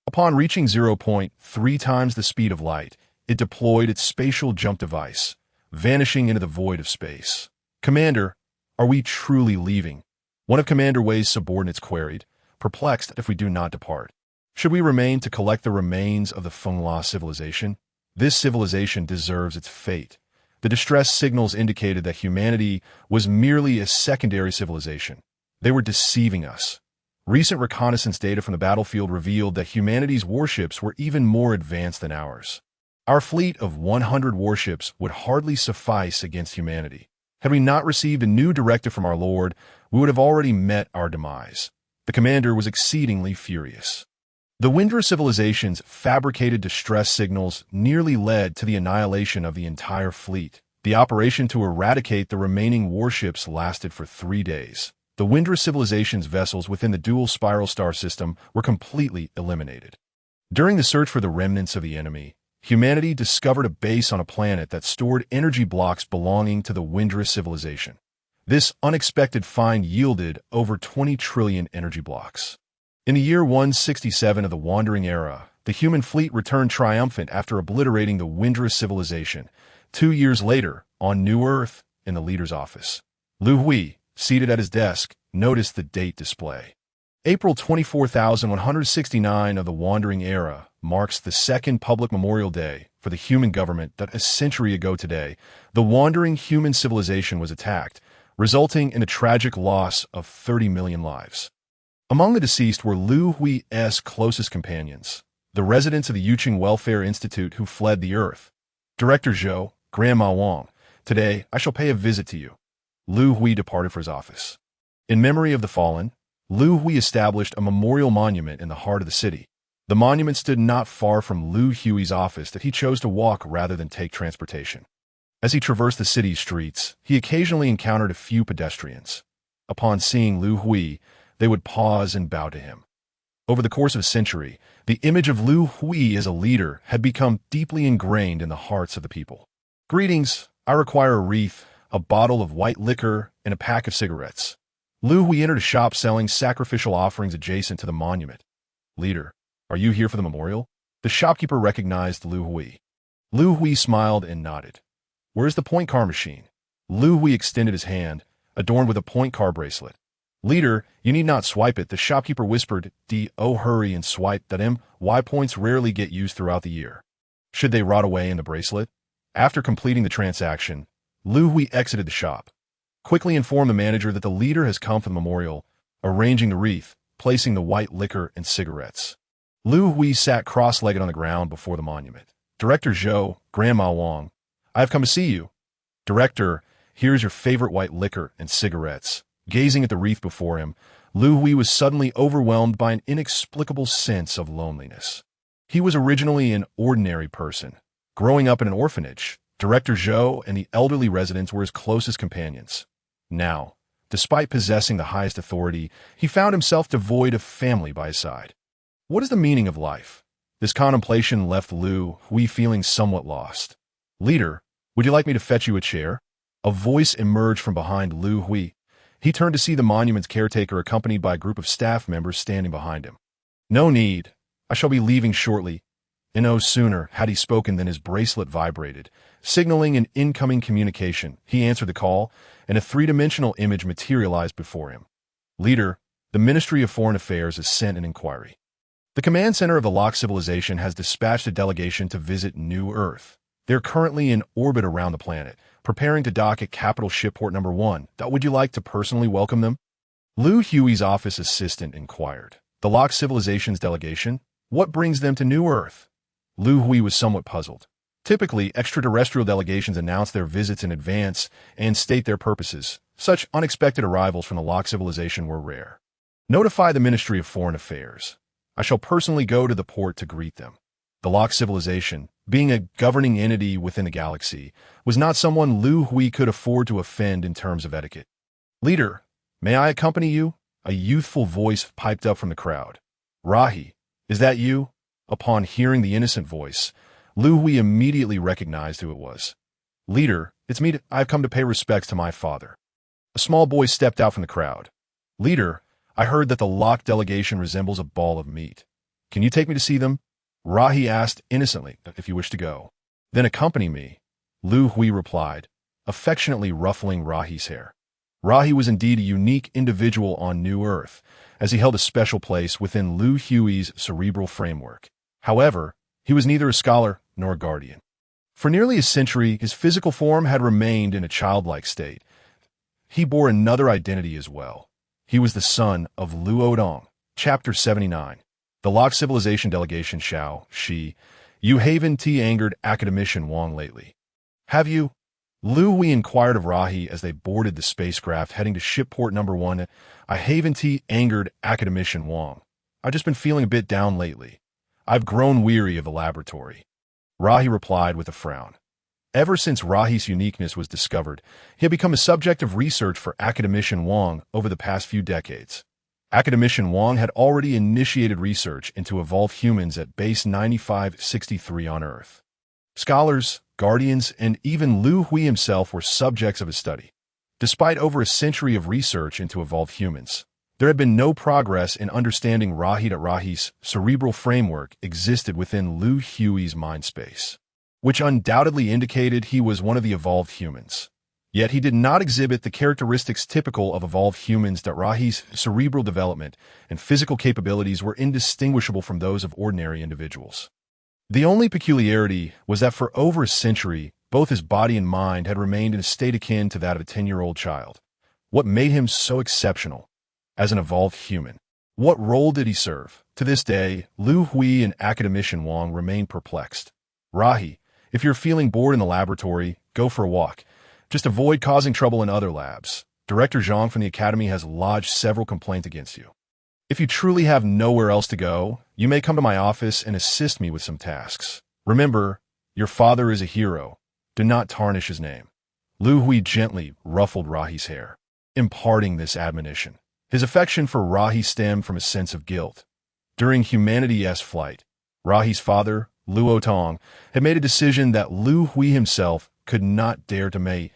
Upon reaching 0.3 times the speed of light, it deployed its spatial jump device, vanishing into the void of space. Commander, are we truly leaving? One of Commander Wei's subordinates queried, perplexed if we do not depart. Should we remain to collect the remains of the Fengla civilization? This civilization deserves its fate. The distress signals indicated that humanity was merely a secondary civilization. They were deceiving us. Recent reconnaissance data from the battlefield revealed that humanity's warships were even more advanced than ours. Our fleet of 100 warships would hardly suffice against humanity. Had we not received a new directive from our Lord, we would have already met our demise. The commander was exceedingly furious. The Windra civilization's fabricated distress signals nearly led to the annihilation of the entire fleet. The operation to eradicate the remaining warships lasted for 3 days. The Windra civilization's vessels within the dual spiral star system were completely eliminated. During the search for the remnants of the enemy, humanity discovered a base on a planet that stored energy blocks belonging to the Windra civilization. This unexpected find yielded over 20 trillion energy blocks. In the year 167 of the Wandering Era, the human fleet returned triumphant after obliterating the Windra civilization. 2 years later, on New Earth, in the leader's office, Liu Hui, seated at his desk, noticed the date display. April 24,169 of the Wandering Era marks the second public memorial day for the human government that a century ago today, the wandering human civilization was attacked, resulting in a tragic loss of 30 million lives. Among the deceased were Liu Hui's closest companions, the residents of the Yuching Welfare Institute who fled the Earth. Director Zhou, Grandma Wang, today I shall pay a visit to you. Liu Hui departed for his office. In memory of the fallen, Liu Hui established a memorial monument in the heart of the city. The monument stood not far from Liu Hui's office that he chose to walk rather than take transportation. As he traversed the city's streets, he occasionally encountered a few pedestrians. Upon seeing Liu Hui, they would pause and bow to him. Over the course of a century, the image of Liu Hui as a leader had become deeply ingrained in the hearts of the people. Greetings, I require a wreath, a bottle of white liquor, and a pack of cigarettes. Liu Hui entered a shop selling sacrificial offerings adjacent to the monument. Leader, are you here for the memorial? The shopkeeper recognized Liu Hui. Liu Hui smiled and nodded. Where's the point car machine? Liu Hui extended his hand, adorned with a point car bracelet. Leader, you need not swipe it, the shopkeeper whispered. Hurry and swipe that MY points rarely get used throughout the year. Should they rot away in the bracelet? After completing the transaction, Liu Hui exited the shop. Quickly informed the manager that the leader has come for the memorial, arranging the wreath, placing the white liquor and cigarettes. Liu Hui sat cross-legged on the ground before the monument. Director Zhou, Grandma Wang, I have come to see you. Director, here's your favorite white liquor and cigarettes. Gazing at the wreath before him, Liu Hui was suddenly overwhelmed by an inexplicable sense of loneliness. He was originally an ordinary person. Growing up in an orphanage, Director Zhou and the elderly residents were his closest companions. Now, despite possessing the highest authority, he found himself devoid of family by his side. What is the meaning of life? This contemplation left Liu Hui feeling somewhat lost. Leader, would you like me to fetch you a chair? A voice emerged from behind Liu Hui. He turned to see the monument's caretaker accompanied by a group of staff members standing behind him. No need. I shall be leaving shortly. And no sooner had he spoken than his bracelet vibrated, signaling an incoming communication. He answered the call, and a three-dimensional image materialized before him. Leader, the Ministry of Foreign Affairs has sent an inquiry. The command center of the Lock civilization has dispatched a delegation to visit New Earth. They're currently in orbit around the planet, preparing to dock at Capital Shipport Number 1. Would you like to personally welcome them? Liu Hui's office assistant inquired. The Lock civilization's delegation? What brings them to New Earth? Liu Hui was somewhat puzzled. Typically, extraterrestrial delegations announce their visits in advance and state their purposes. Such unexpected arrivals from the Lock civilization were rare. Notify the Ministry of Foreign Affairs. I shall personally go to the port to greet them. The Lock civilization, being a governing entity within the galaxy, was not someone Liu Hui could afford to offend in terms of etiquette. Leader, may I accompany you? A youthful voice piped up from the crowd. Rahi, is that you? Upon hearing the innocent voice, Liu Hui immediately recognized who it was. Leader, it's me. I've come to pay respects to my father. A small boy stepped out from the crowd. Leader, I heard that the Lock delegation resembles a ball of meat. Can you take me to see them? Rahi asked innocently, if you wish to go. Then accompany me, Liu Hui replied, affectionately ruffling Rahi's hair. Rahi was indeed a unique individual on New Earth, as he held a special place within Liu Hui's cerebral framework. However, he was neither a scholar nor a guardian. For nearly a century, his physical form had remained in a childlike state. He bore another identity as well. He was the son of Liu Hui. Chapter 79. The Lock Civilization Delegation Shao, Shi. You haven't angered Academician Wang lately. Have you? Liu Hui inquired of Rahi as they boarded the spacecraft heading to Shipport Number 1. I haven't angered Academician Wang. I've just been feeling a bit down lately. I've grown weary of the laboratory. Rahi replied with a frown. Ever since Rahi's uniqueness was discovered, he had become a subject of research for Academician Wang over the past few decades. Academician Wang had already initiated research into evolved humans at Base 9563 on Earth. Scholars, guardians, and even Liu Hui himself were subjects of his study. Despite over a century of research into evolved humans, there had been no progress in understanding Rahi's cerebral framework existed within Liu Hui's mind space, which undoubtedly indicated he was one of the evolved humans. Yet he did not exhibit the characteristics typical of evolved humans. That Rahi's cerebral development and physical capabilities were indistinguishable from those of ordinary individuals. The only peculiarity was that for over a century, both his body and mind had remained in a state akin to that of a 10-year-old child. What made him so exceptional as an evolved human? What role did he serve? To this day, Liu Hui and Academician Wang remain perplexed. Rahi, if you're feeling bored in the laboratory, go for a walk. Just avoid causing trouble in other labs. Director Zhang from the Academy has lodged several complaints against you. If you truly have nowhere else to go, you may come to my office and assist me with some tasks. Remember, your father is a hero. Do not tarnish his name. Liu Hui gently ruffled Rahi's hair, imparting this admonition. His affection for Rahi stemmed from a sense of guilt. During Humanity's flight, Rahi's father, Liu Hui, had made a decision that Liu Hui himself could not dare to make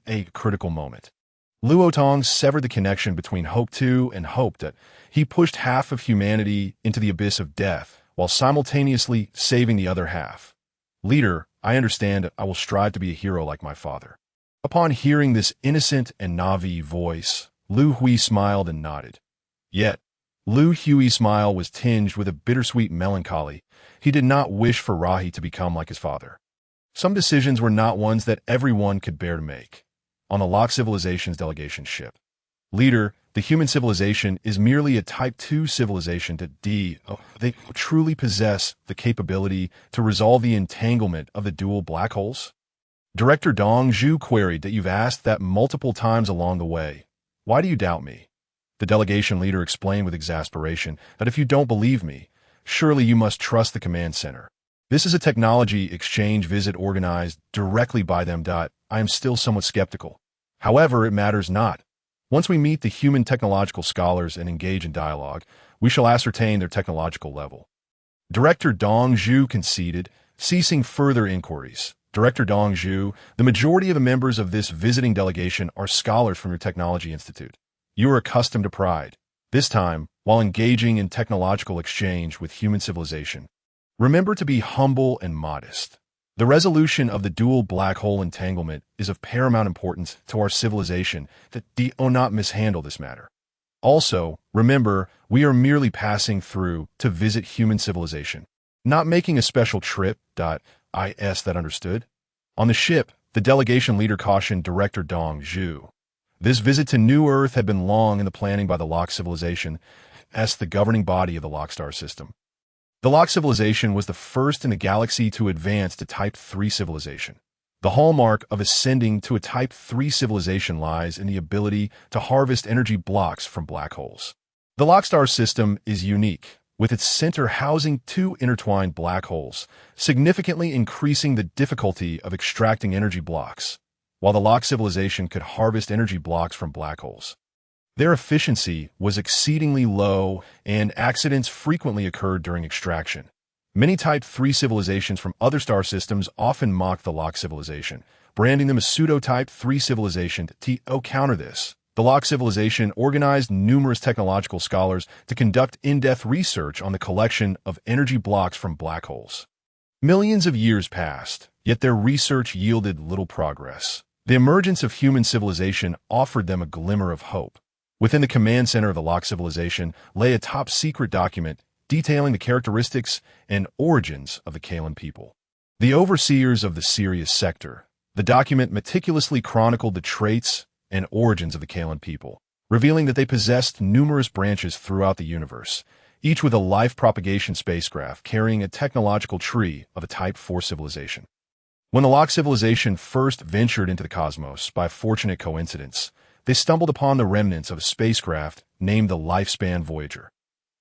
a critical moment. Liu Hui severed the connection between Hope 2 and Hope that he pushed half of humanity into the abyss of death while simultaneously saving the other half. Leader, I understand. I will strive to be a hero like my father. Upon hearing this innocent and naive voice, Liu Hui smiled and nodded. Yet, Liu Hui's smile was tinged with a bittersweet melancholy. He did not wish for Rahi to become like his father. Some decisions were not ones that everyone could bear to make. On the Lock Civilization's delegation ship, Leader, the human civilization is merely a Type 2 civilization they truly possess the capability to resolve the entanglement of the dual black holes? Director Dong Zhu queried that you've asked that multiple times along the way. Why do you doubt me? The delegation leader explained with exasperation that if you don't believe me, surely you must trust the command center. This is a technology exchange visit organized directly by them. I am still somewhat skeptical. However, it matters not. Once we meet the human technological scholars and engage in dialogue, we shall ascertain their technological level. Director Dong Zhu conceded, ceasing further inquiries. Director Dong Zhu, the majority of the members of this visiting delegation are scholars from your technology institute. You are accustomed to pride. This time, while engaging in technological exchange with human civilization, remember to be humble and modest. The resolution of the dual black hole entanglement is of paramount importance to our civilization that do not mishandle this matter. Also, remember, we are merely passing through to visit human civilization, not making a special trip. Is that understood? On the ship, the delegation leader cautioned Director Dong Zhu. This visit to New Earth had been long in the planning by the Lock Civilization, as the governing body of the Lock Star system. The Lock Civilization was the first in the galaxy to advance to Type 3 civilization. The hallmark of ascending to a Type 3 civilization lies in the ability to harvest energy blocks from black holes. The Lock Star system is unique, with its center housing two intertwined black holes, significantly increasing the difficulty of extracting energy blocks, while the Lock Civilization could harvest energy blocks from black holes. Their efficiency was exceedingly low, and accidents frequently occurred during extraction. Many Type 3 civilizations from other star systems often mocked the Lock Civilization, branding them a pseudo-Type 3 civilization. To counter this, the Lock Civilization organized numerous technological scholars to conduct in-depth research on the collection of energy blocks from black holes. Millions of years passed, yet their research yielded little progress. The emergence of human civilization offered them a glimmer of hope. Within the command center of the Locke civilization lay a top-secret document detailing the characteristics and origins of the Kalan people. The overseers of the Sirius sector, the document meticulously chronicled the traits and origins of the Kalan people, revealing that they possessed numerous branches throughout the universe, each with a life propagation spacecraft carrying a technological tree of a Type 4 civilization. When the Locke civilization first ventured into the cosmos by fortunate coincidence, they stumbled upon the remnants of a spacecraft named the Lifespan Voyager.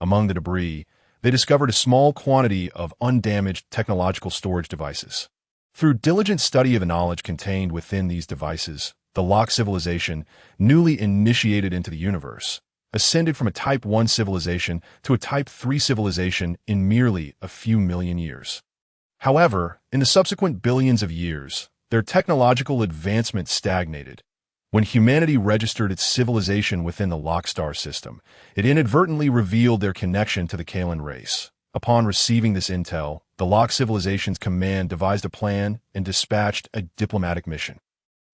Among the debris, they discovered a small quantity of undamaged technological storage devices. Through diligent study of the knowledge contained within these devices, the Locke civilization, newly initiated into the universe, ascended from a Type 1 civilization to a Type 3 civilization in merely a few million years. However, in the subsequent billions of years, their technological advancement stagnated. When humanity registered its civilization within the Locke star system, it inadvertently revealed their connection to the Kalan race. Upon receiving this intel, the Locke civilization's command devised a plan and dispatched a diplomatic mission.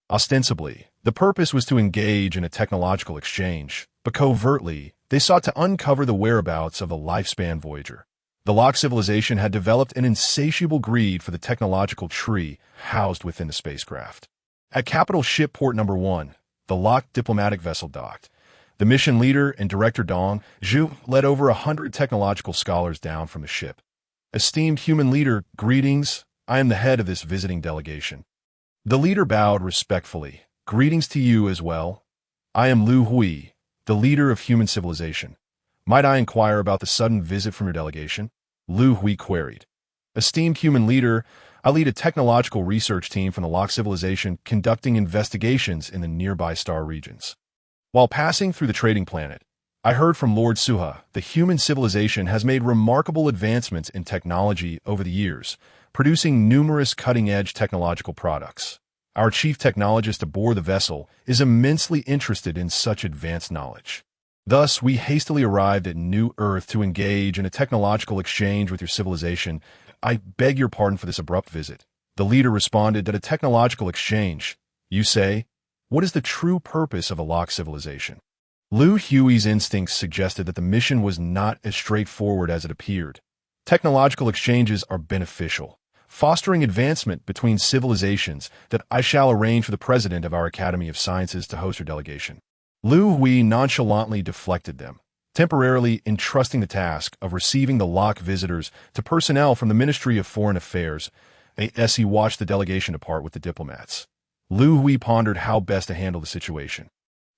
Ostensibly, the purpose was to engage in a technological exchange, but covertly, they sought to uncover the whereabouts of the Lifespan Voyager. The Locke civilization had developed an insatiable greed for the technological tree housed within the spacecraft. At Capital Ship Port Number 1, the Locke diplomatic vessel docked. The mission leader and director Dong Zhu led over 100 technological scholars down from the ship. Esteemed human leader, greetings. I am the head of this visiting delegation. The leader bowed respectfully. Greetings to you as well. I am Liu Hui, the leader of human civilization. Might I inquire about the sudden visit from your delegation? Liu Hui queried. Esteemed human leader, I lead a technological research team from the Locke civilization conducting investigations in the nearby star regions. While passing through the trading planet, I heard from Lord Suha the human civilization has made remarkable advancements in technology over the years, producing numerous cutting-edge technological products. Our chief technologist aboard the vessel is immensely interested in such advanced knowledge. Thus, we hastily arrived at New Earth to engage in a technological exchange with your civilization. I beg your pardon for this abrupt visit. The leader responded that a technological exchange, you say? What is the true purpose of a Locke civilization? Liu Hui's instincts suggested that the mission was not as straightforward as it appeared. Technological exchanges are beneficial, fostering advancement between civilizations that I shall arrange for the president of our Academy of Sciences to host your delegation. Liu Hui nonchalantly deflected them, temporarily entrusting the task of receiving the Locke visitors to personnel from the Ministry of Foreign Affairs as he watched the delegation depart with the diplomats. Liu Hui pondered how best to handle the situation.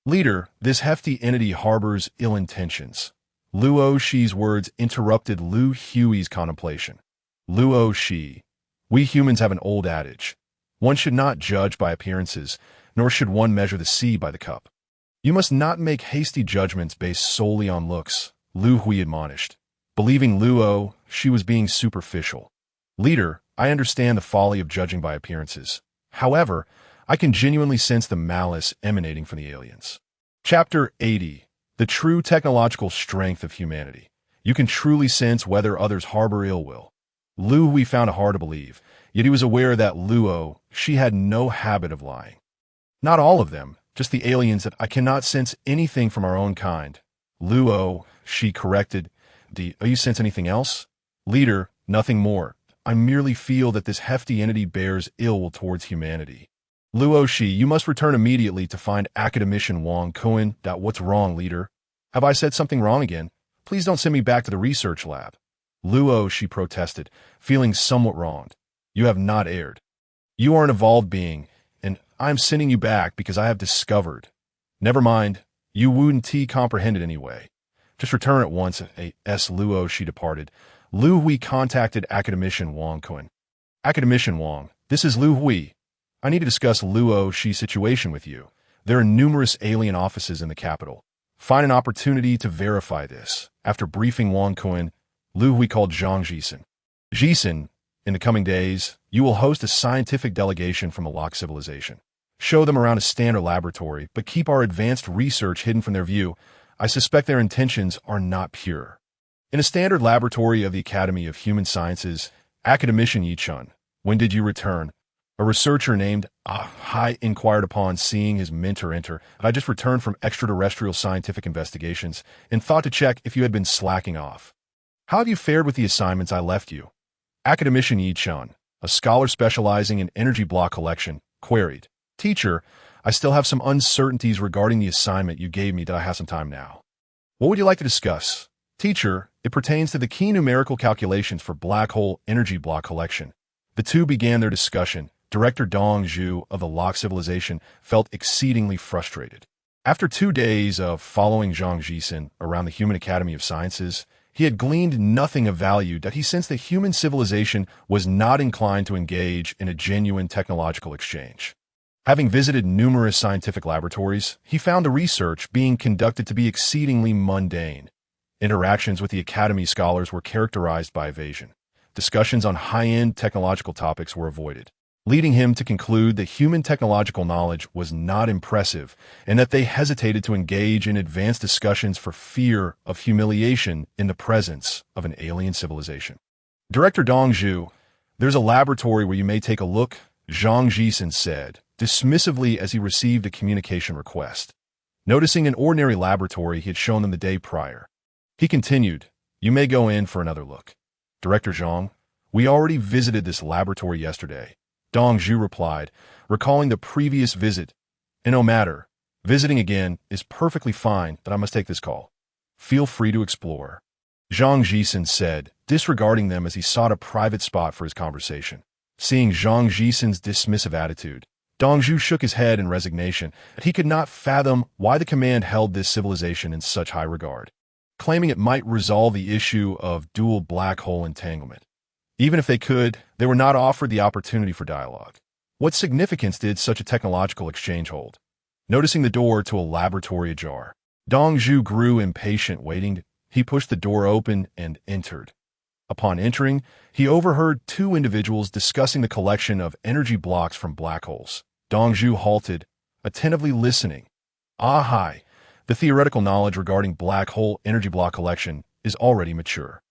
Leader, this hefty entity harbors ill intentions. Luo Shi's words interrupted Liu Hui's contemplation. Luo Shi, we humans have an old adage. One should not judge by appearances, nor should one measure the sea by the cup. You must not make hasty judgments based solely on looks, Liu Hui admonished. Believing Luo, she was being superficial. Leader, I understand the folly of judging by appearances. However, I can genuinely sense the malice emanating from the aliens. Chapter 80. The True Technological Strength of Humanity. You can truly sense whether others harbor ill will. Liu Hui found it hard to believe, yet he was aware that Luo, she had no habit of lying. Not all of them, just the aliens that I cannot sense anything from our own kind. Luo, she corrected. Do you sense anything else? Leader, nothing more. I merely feel that this hefty entity bears ill will towards humanity. Luo Shi, you must return immediately to find Academician Wang Kuan. What's wrong, leader? Have I said something wrong again? Please don't send me back to the research lab. Luo, she protested, feeling somewhat wronged. You have not erred. You are an evolved being, and I am sending you back because I have discovered. Never mind, you wouldn't comprehended anyway. Just return at once. Luo, she departed. Liu Hui contacted Academician Wang Kuan. Academician Wang, this is Liu Hui. I need to discuss Luo Shi's situation with you. There are numerous alien offices in the capital. Find an opportunity to verify this. After briefing Wang Kuan, Liu Hui called Zhang Jisen. Jisen, in the coming days, you will host a scientific delegation from the Locke civilization. Show them around a standard laboratory, but keep our advanced research hidden from their view. I suspect their intentions are not pure. In a standard laboratory of the Academy of Human Sciences, Academician Yichun, when did you return? A researcher named Hai inquired upon seeing his mentor enter. I just returned from extraterrestrial scientific investigations and thought to check if you had been slacking off. How have you fared with the assignments I left you? Academician Yi Chun, a scholar specializing in energy block collection, queried. Teacher, I still have some uncertainties regarding the assignment you gave me. Do I have some time now? What would you like to discuss? Teacher, it pertains to the key numerical calculations for black hole energy block collection. The two began their discussion. Director Dong Zhu of the Lock Civilization felt exceedingly frustrated. After 2 days of following Zhang Jisen around the Human Academy of Sciences, he had gleaned nothing of value that he sensed the human civilization was not inclined to engage in a genuine technological exchange. Having visited numerous scientific laboratories, he found the research being conducted to be exceedingly mundane. Interactions with the Academy scholars were characterized by evasion. Discussions on high-end technological topics were avoided, leading him to conclude that human technological knowledge was not impressive and that they hesitated to engage in advanced discussions for fear of humiliation in the presence of an alien civilization. Director Dong Zhu, there's a laboratory where you may take a look, Zhang Jisen said, dismissively as he received a communication request. Noticing an ordinary laboratory he had shown them the day prior, he continued, you may go in for another look. Director Zhang, we already visited this laboratory yesterday. Dong Zhu replied, recalling the previous visit. And no matter, visiting again is perfectly fine, but I must take this call. Feel free to explore. Zhang Jisen said, disregarding them as he sought a private spot for his conversation. Seeing Zhang Jisen's dismissive attitude, Dong Zhu shook his head in resignation. He could not fathom why the command held this civilization in such high regard, claiming it might resolve the issue of dual black hole entanglement. Even if they could, they were not offered the opportunity for dialogue. What significance did such a technological exchange hold? Noticing the door to a laboratory ajar, Dong Zhu grew impatient waiting. He pushed the door open and entered. Upon entering, he overheard 2 individuals discussing the collection of energy blocks from black holes. Dong Zhu halted, attentively listening. Hi, the theoretical knowledge regarding black hole energy block collection is already mature.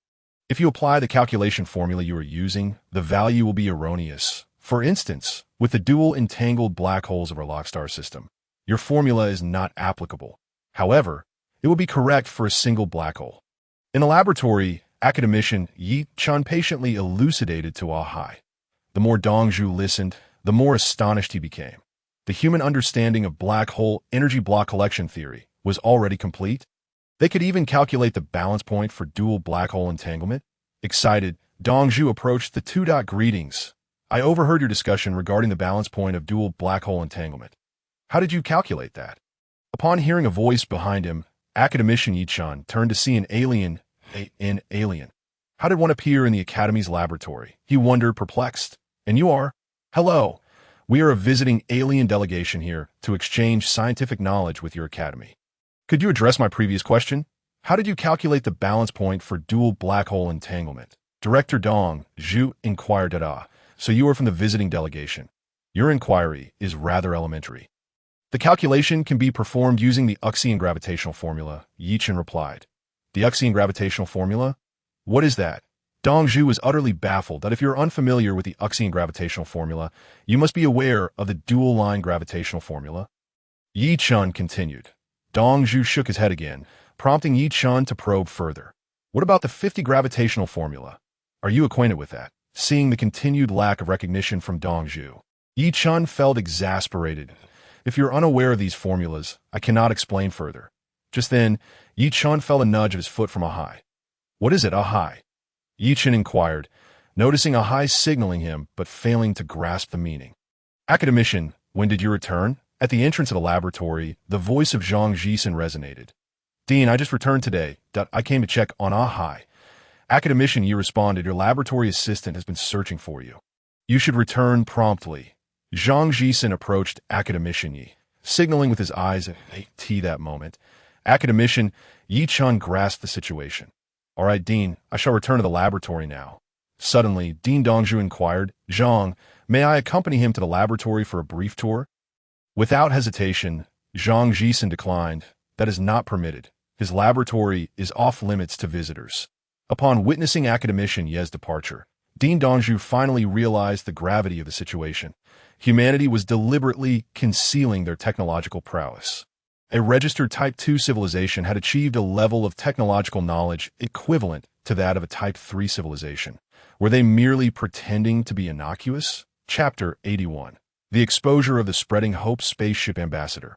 If you apply the calculation formula you are using, the value will be erroneous. For instance, with the dual entangled black holes of our lock star system, your formula is not applicable. However, it will be correct for a single black hole. In the laboratory, academician Yi Chun patiently elucidated to Hai. The more Dong Zhu listened, the more astonished he became. The human understanding of black hole energy block collection theory was already complete. They could even calculate the balance point for dual black hole entanglement. Excited, Dong Zhu approached the 2. Greetings. I overheard your discussion regarding the balance point of dual black hole entanglement. How did you calculate that? Upon hearing a voice behind him, academician Yi Chun turned to see an alien. How did one appear in the Academy's laboratory? He wondered, perplexed. And you are? Hello. We are a visiting alien delegation here to exchange scientific knowledge with your Academy. Could you address my previous question? How did you calculate the balance point for dual black hole entanglement? Director Dong Zhu inquired at So you are from the visiting delegation. Your inquiry is rather elementary. The calculation can be performed using the Uxian gravitational formula, Yi Chun replied. The Uxian gravitational formula? What is that? Dong Zhu was utterly baffled that if you're unfamiliar with the Uxian gravitational formula, you must be aware of the dual-line gravitational formula. Yi Chun continued. Dong Zhu shook his head again, prompting Yi Chun to probe further. What about the 50 gravitational formula? Are you acquainted with that? Seeing the continued lack of recognition from Dong Zhu, Yi Chun felt exasperated. If you're unaware of these formulas, I cannot explain further. Just then, Yi Chun felt a nudge of his foot from Hai. What is it, Hai? Yi Chun inquired, noticing Hai signaling him but failing to grasp the meaning. Academician, when did you return? At the entrance of the laboratory, the voice of Zhang Jisen resonated. Dean, I just returned today. I came to check on Hai. Academician Yi responded, your laboratory assistant has been searching for you. You should return promptly. Zhang Jisen approached Academician Yi, signaling with his eyes at that moment. Academician Yi Chun grasped the situation. All right, Dean, I shall return to the laboratory now. Suddenly, Dean Dong Zhu inquired, Zhang, may I accompany him to the laboratory for a brief tour? Without hesitation, Zhang Jisen declined. That is not permitted. His laboratory is off limits to visitors. Upon witnessing academician Ye's departure, Dean Donju finally realized the gravity of the situation. Humanity was deliberately concealing their technological prowess. A registered Type 2 civilization had achieved a level of technological knowledge equivalent to that of a Type 3 civilization. Were they merely pretending to be innocuous? Chapter 81. The Exposure of the Spreading Hope Spaceship Ambassador.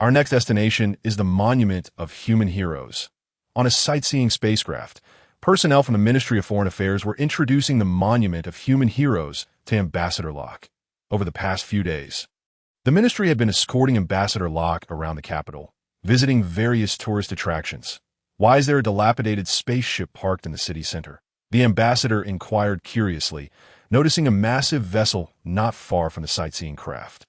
Our next destination is the Monument of Human Heroes. On a sightseeing spacecraft, personnel from the Ministry of Foreign Affairs were introducing the Monument of Human Heroes to Ambassador Locke. Over the past few days, the ministry had been escorting Ambassador Locke around the capital, visiting various tourist attractions. Why is there a dilapidated spaceship parked in the city center? The ambassador inquired curiously, noticing a massive vessel not far from the sightseeing craft.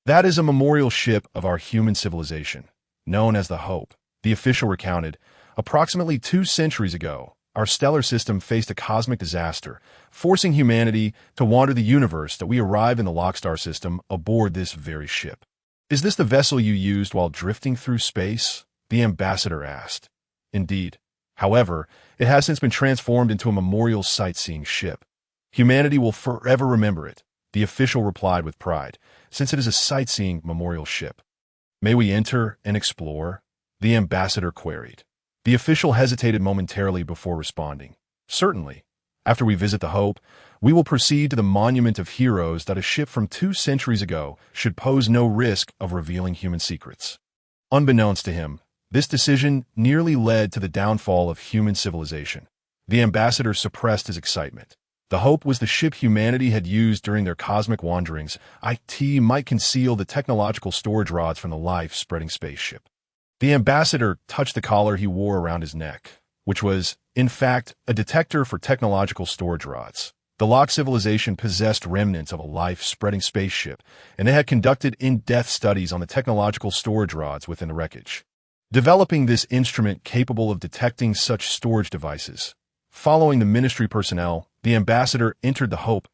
That is a memorial ship of our human civilization, known as the Hope. The official recounted, approximately 2 centuries ago, our stellar system faced a cosmic disaster, forcing humanity to wander the universe that we arrive in the Locke star system aboard this very ship. Is this the vessel you used while drifting through space? The ambassador asked. Indeed. However, it has since been transformed into a memorial sightseeing ship. Humanity will forever remember it, the official replied with pride, since it is a sightseeing memorial ship. May we enter and explore? The ambassador queried. The official hesitated momentarily before responding. Certainly. After we visit the Hope, we will proceed to the Monument of Heroes that a ship from 2 centuries ago should pose no risk of revealing human secrets. Unbeknownst to him, this decision nearly led to the downfall of human civilization. The ambassador suppressed his excitement. The Hope was the ship humanity had used during their cosmic wanderings. It might conceal the technological storage rods from the life-spreading spaceship. The ambassador touched the collar he wore around his neck, which was, in fact, a detector for technological storage rods. The Locke civilization possessed remnants of a life-spreading spaceship, and they had conducted in-depth studies on the technological storage rods within the wreckage, developing this instrument capable of detecting such storage devices. Following the ministry personnel, the ambassador entered the Hope.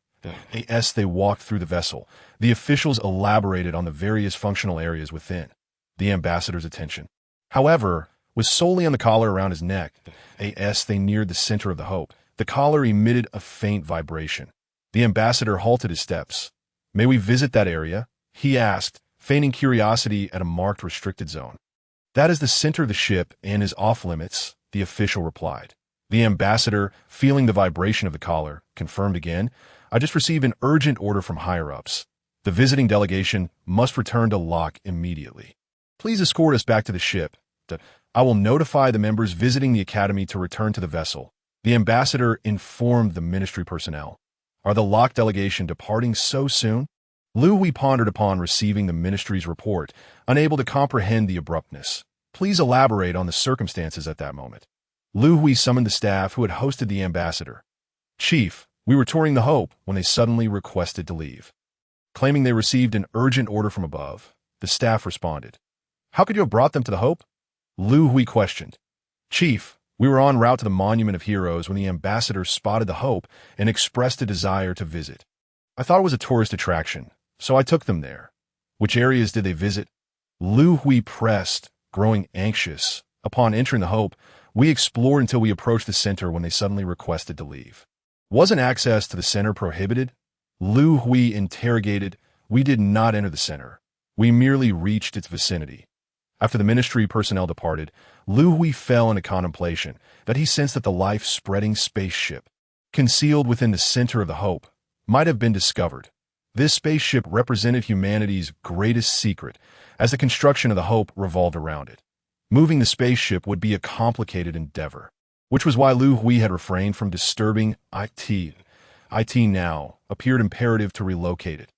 As they walked through the vessel, the officials elaborated on the various functional areas within. The ambassador's attention, however, was solely on the collar around his neck. As they neared the center of the Hope, the collar emitted a faint vibration. The ambassador halted his steps. May we visit that area? He asked, feigning curiosity at a marked restricted zone. That is the center of the ship and is off-limits, the official replied. The ambassador, feeling the vibration of the collar, confirmed again, I just received an urgent order from higher-ups. The visiting delegation must return to Locke immediately. Please escort us back to the ship. I will notify the members visiting the academy to return to the vessel. The ambassador informed the ministry personnel. Are the Locke delegation departing so soon? Liu Hui pondered upon receiving the ministry's report, unable to comprehend the abruptness. Please elaborate on the circumstances at that moment. Liu Hui summoned the staff who had hosted the ambassador. Chief, we were touring the Hope when they suddenly requested to leave. Claiming they received an urgent order from above, the staff responded. How could you have brought them to the Hope? Liu Hui questioned. Chief, we were en route to the Monument of Heroes when the ambassador spotted the Hope and expressed a desire to visit. I thought it was a tourist attraction, so I took them there. Which areas did they visit? Liu Hui pressed, growing anxious. Upon entering the Hope, we explored until we approached the center when they suddenly requested to leave. Wasn't access to the center prohibited? Liu Hui interrogated. We did not enter the center. We merely reached its vicinity. After the ministry personnel departed, Liu Hui fell into contemplation that he sensed that the life-spreading spaceship, concealed within the center of the Hope, might have been discovered. This spaceship represented humanity's greatest secret, as the construction of the Hope revolved around it. Moving the spaceship would be a complicated endeavor, which was why Liu Hui had refrained from disturbing it. It now appeared imperative to relocate it.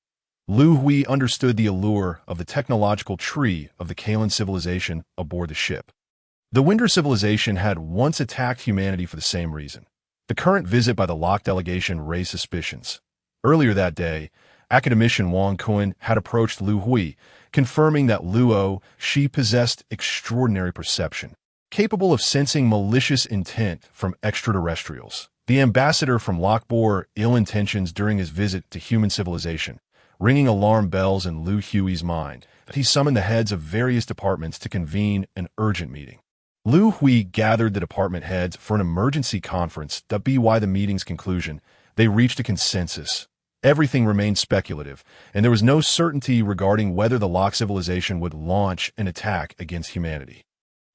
Liu Hui understood the allure of the technological tree of the Kalan civilization aboard the ship. The Winder civilization had once attacked humanity for the same reason. The current visit by the Locke delegation raised suspicions. Earlier that day, academician Wang Kun had approached Liu Hui, confirming that she possessed extraordinary perception, capable of sensing malicious intent from extraterrestrials. The ambassador from Locke bore ill intentions during his visit to human civilization, ringing alarm bells in Liu Hui's mind that he summoned the heads of various departments to convene an urgent meeting. Liu Hui gathered the department heads for an emergency conference. By the meeting's conclusion, They reached a consensus. Everything remained speculative, and there was no certainty regarding whether the Locke civilization would launch an attack against humanity.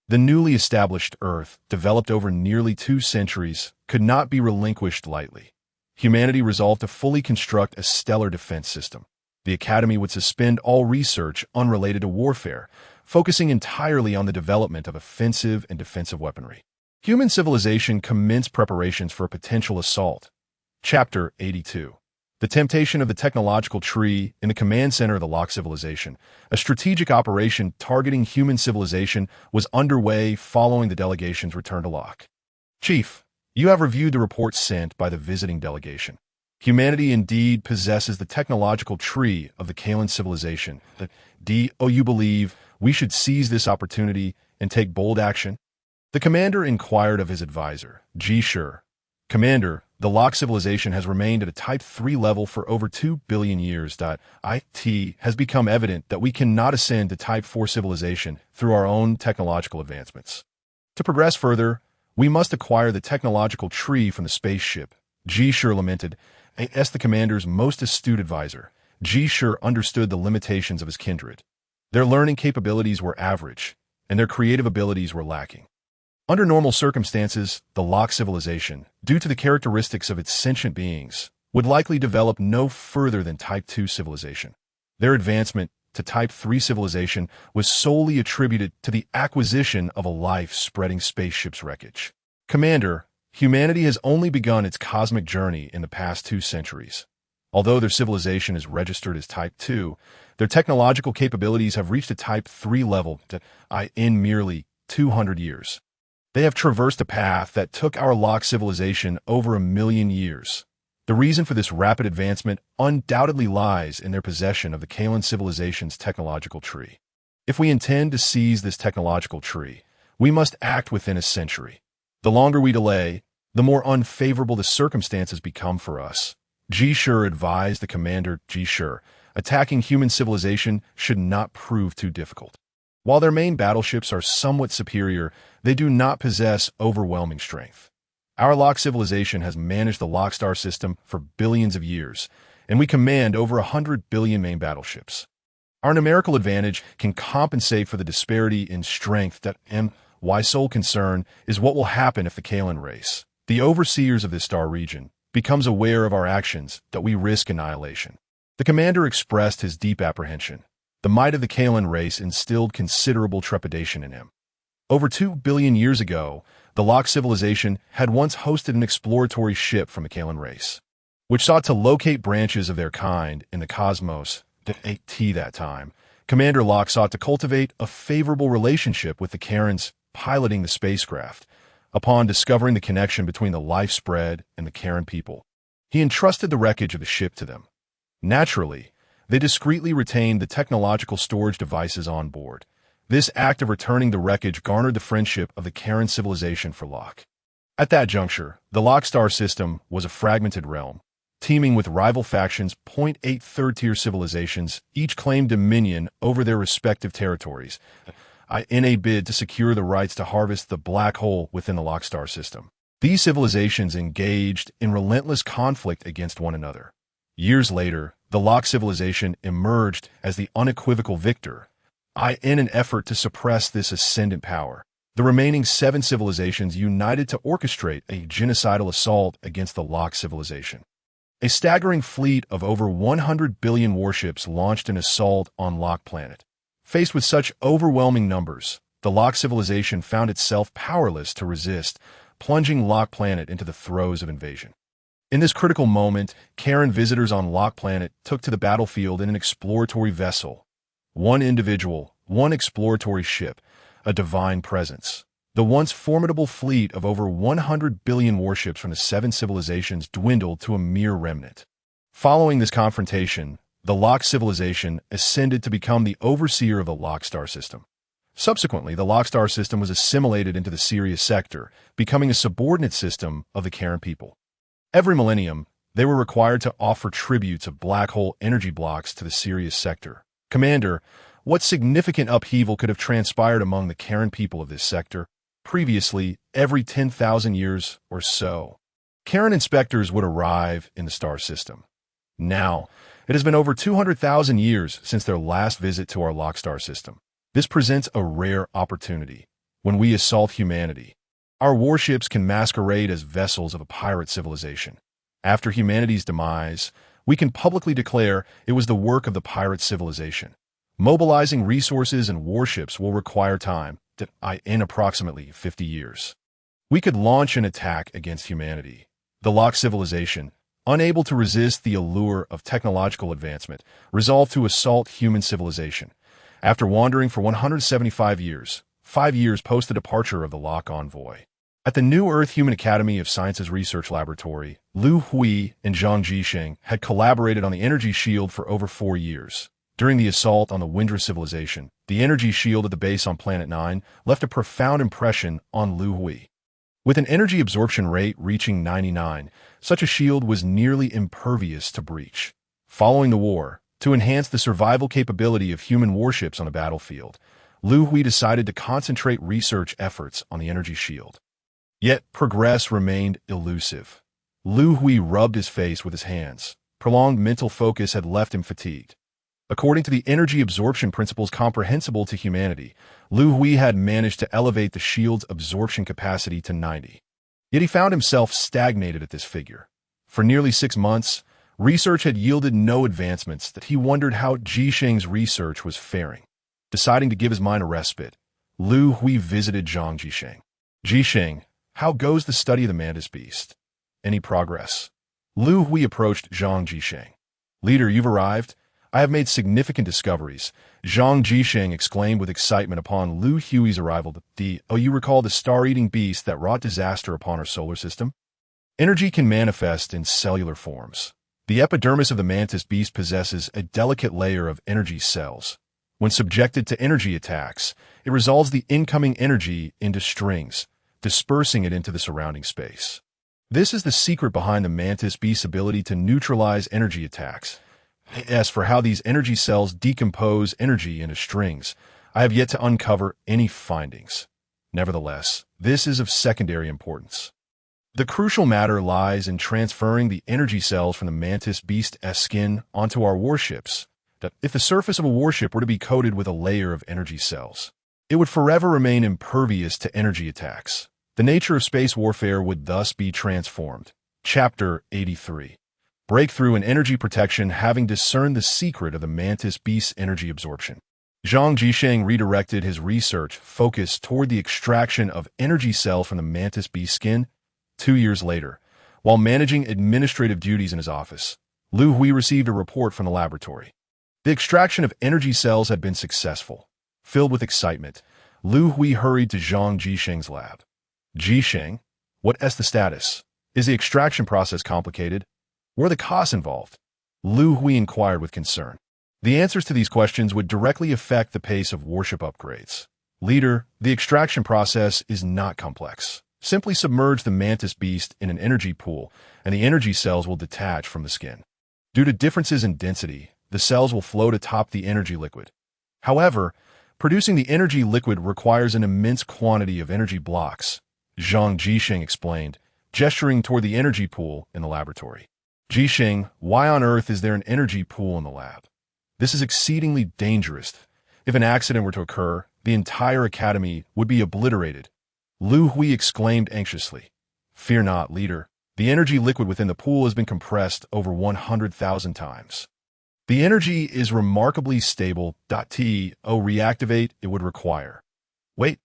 The newly established Earth, developed over nearly 2 centuries, could not be relinquished lightly. Humanity resolved to fully construct a stellar defense system. The Academy would suspend all research unrelated to warfare, focusing entirely on the development of offensive and defensive weaponry. Human civilization commenced preparations for a potential assault. Chapter 82. The Temptation of the Technological Tree in the command center of the Locke civilization. A strategic operation targeting human civilization was underway following the delegation's return to Locke. Chief, you have reviewed the report sent by the visiting delegation. Humanity indeed possesses the technological tree of the Kalan civilization. Do you believe we should seize this opportunity and take bold action? The commander inquired of his advisor, Ji Sure. Commander, the Locke civilization has remained at a Type 3 level for over 2 billion years. It has become evident that we cannot ascend to Type 4 civilization through our own technological advancements. To progress further, we must acquire the technological tree from the spaceship. Ji Sure lamented. As the commander's most astute advisor, Ji Sure understood the limitations of his kindred. Their learning capabilities were average, and their creative abilities were lacking. Under normal circumstances, the Locke civilization, due to the characteristics of its sentient beings, would likely develop no further than Type 2 civilization. Their advancement to Type 3 civilization was solely attributed to the acquisition of a life-spreading spaceship's wreckage. Commander, humanity has only begun its cosmic journey in the past 2 centuries. Although their civilization is registered as Type 2, their technological capabilities have reached a Type 3 level in merely 200 years. They have traversed a path that took our Locke civilization over 1 million years. The reason for this rapid advancement undoubtedly lies in their possession of the Kalan civilization's technological tree. If we intend to seize this technological tree, we must act within a century. The longer we delay, the more unfavorable the circumstances become for us. Ji Sure advised the commander, Ji Sure, attacking human civilization should not prove too difficult. While their main battleships are somewhat superior, they do not possess overwhelming strength. Our Locke civilization has managed the Locke star system for billions of years, and we command over 100 billion main battleships. Our numerical advantage can compensate for the disparity in strength why sole concern is what will happen if the Kalan race, the overseers of this star region, becomes aware of our actions that we risk annihilation. The commander expressed his deep apprehension. The might of the Kalan race instilled considerable trepidation in him. Over 2 billion years ago, the Locke civilization had once hosted an exploratory ship from the Kalan race, which sought to locate branches of their kind in the cosmos. At that time, Commander Locke sought to cultivate a favorable relationship with the Karens piloting the spacecraft. Upon discovering the connection between the life spread and the Karen people, he entrusted the wreckage of the ship to them. Naturally, they discreetly retained the technological storage devices on board. This act of returning the wreckage garnered the friendship of the Karen civilization for Locke. At that juncture, the Locke star system was a fragmented realm, teeming with rival factions. 8 third-tier civilizations each claimed dominion over their respective territories, in a bid to secure the rights to harvest the black hole within the Locke star system. These civilizations engaged in relentless conflict against one another. Years later, the Locke civilization emerged as the unequivocal victor, in an effort to suppress this ascendant power. The remaining 7 civilizations united to orchestrate a genocidal assault against the Locke civilization. A staggering fleet of over 100 billion warships launched an assault on Locke planet. Faced with such overwhelming numbers, the Locke civilization found itself powerless to resist, plunging Locke planet into the throes of invasion. In this critical moment, Karen visitors on Locke planet took to the battlefield in an exploratory vessel. One individual, one exploratory ship, a divine presence. The once formidable fleet of over 100 billion warships from the 7 civilizations dwindled to a mere remnant. Following this confrontation, the Locke civilization ascended to become the overseer of the Locke star system. Subsequently, the Locke star system was assimilated into the Sirius sector, becoming a subordinate system of the Karen people. Every millennium, they were required to offer tributes of black hole energy blocks to the Sirius sector. Commander, what significant upheaval could have transpired among the Karen people of this sector? Previously, every 10,000 years or so, Karen inspectors would arrive in the star system. Now, it has been over 200,000 years since their last visit to our locked star system. This presents a rare opportunity. When we assault humanity, our warships can masquerade as vessels of a pirate civilization. After humanity's demise, we can publicly declare it was the work of the pirate civilization. Mobilizing resources and warships will require time, in approximately 50 years. We could launch an attack against humanity. The locked civilization, unable to resist the allure of technological advancement, resolved to assault human civilization. After wandering for 175 years, 5 years post the departure of the Lock Envoy. At the New Earth Human Academy of Sciences Research Laboratory, Liu Hui and Zhang Jisheng had collaborated on the energy shield for over 4 years. During the assault on the Windra civilization, the energy shield at the base on Planet 9 left a profound impression on Liu Hui. With an energy absorption rate reaching 99, such a shield was nearly impervious to breach. Following the war, to enhance the survival capability of human warships on a battlefield, Liu Hui decided to concentrate research efforts on the energy shield. Yet progress remained elusive. Liu Hui rubbed his face with his hands. Prolonged mental focus had left him fatigued. According to the energy absorption principles comprehensible to humanity, Liu Hui had managed to elevate the shield's absorption capacity to 90. Yet he found himself stagnated at this figure. For nearly 6 months, research had yielded no advancements that he wondered how Jisheng's research was faring. Deciding to give his mind a respite, Liu Hui visited Zhang Jisheng. Jisheng, how goes the study of the mantis beast? Any progress? Liu Hui approached Zhang Jisheng. Leader, you've arrived. I have made significant discoveries, Zhang Jisheng exclaimed with excitement upon Liu Hui's arrival. You recall the star-eating beast that wrought disaster upon our solar system? Energy can manifest in cellular forms. The epidermis of the mantis beast possesses a delicate layer of energy cells. When subjected to energy attacks, it resolves the incoming energy into strings, dispersing it into the surrounding space. This is the secret behind the mantis beast's ability to neutralize energy attacks. As for how these energy cells decompose energy into strings, I have yet to uncover any findings. Nevertheless, this is of secondary importance. The crucial matter lies in transferring the energy cells from the mantis beast's skin onto our warships. If the surface of a warship were to be coated with a layer of energy cells, it would forever remain impervious to energy attacks. The nature of space warfare would thus be transformed. Chapter 83. Breakthrough in energy protection, having discerned the secret of the mantis beast's energy absorption. Zhang Jisheng redirected his research focus toward the extraction of energy cells from the mantis beast skin. 2 years later, while managing administrative duties in his office, Liu Hui received a report from the laboratory. The extraction of energy cells had been successful. Filled with excitement, Liu Hui hurried to Zhang Jisheng's lab. Jisheng, what is the status? Is the extraction process complicated? What are the costs involved? Liu Hui inquired with concern. The answers to these questions would directly affect the pace of warship upgrades. Leader, the extraction process is not complex. Simply submerge the mantis beast in an energy pool, and the energy cells will detach from the skin. Due to differences in density, the cells will float atop the energy liquid. However, producing the energy liquid requires an immense quantity of energy blocks, Zhang Jisheng explained, gesturing toward the energy pool in the laboratory. Jisheng, why on earth is there an energy pool in the lab? This is exceedingly dangerous. If an accident were to occur, the entire academy would be obliterated. Liu Hui exclaimed anxiously. Fear not, leader. The energy liquid within the pool has been compressed over 100,000 times. The energy is remarkably stable. Reactivate it would require. Wait.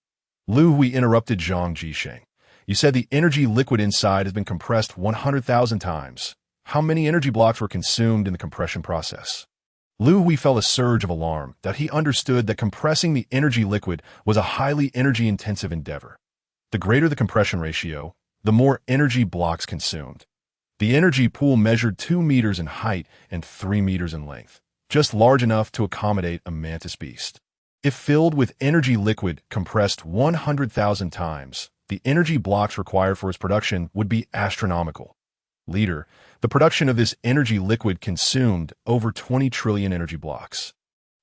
Liu Hui interrupted Zhang Jisheng. You said the energy liquid inside has been compressed 100,000 times. How many energy blocks were consumed in the compression process? Liu Hui felt a surge of alarm that he understood that compressing the energy liquid was a highly energy-intensive endeavor. The greater the compression ratio, the more energy blocks consumed. The energy pool measured 2 meters in height and 3 meters in length, just large enough to accommodate a mantis beast. If filled with energy liquid compressed 100,000 times, the energy blocks required for its production would be astronomical. Leader, the production of this energy liquid consumed over 20 trillion energy blocks.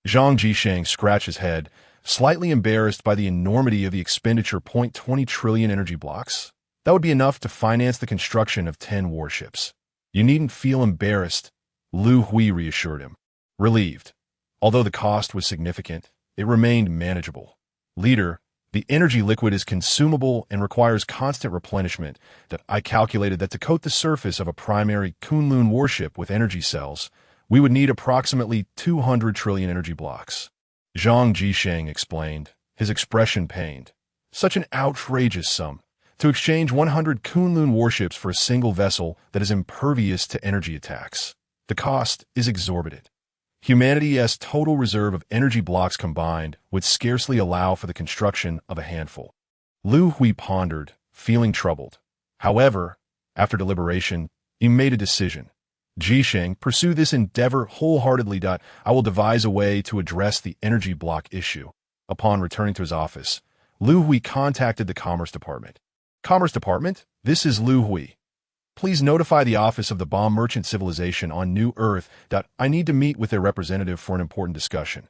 Zhang Jisheng scratched his head, slightly embarrassed by the enormity of the expenditure. 20 trillion energy blocks? That would be enough to finance the construction of 10 warships. You needn't feel embarrassed, Liu Hui reassured him. Relieved. Although the cost was significant, it remained manageable. Leader, the energy liquid is consumable and requires constant replenishment. I calculated that to coat the surface of a primary Kunlun warship with energy cells, we would need approximately 200 trillion energy blocks. Zhang Jisheng explained, his expression pained. Such an outrageous sum. To exchange 100 Kunlun warships for a single vessel that is impervious to energy attacks. The cost is exorbitant. Humanity's total reserve of energy blocks combined would scarcely allow for the construction of a handful. Liu Hui pondered, feeling troubled. However, after deliberation, he made a decision. Jisheng, pursue this endeavor wholeheartedly. I will devise a way to address the energy block issue. Upon returning to his office, Liu Hui contacted the Commerce Department. Commerce Department, this is Liu Hui. Please notify the Office of the Bomb Merchant Civilization on New Earth that I need to meet with their representative for an important discussion.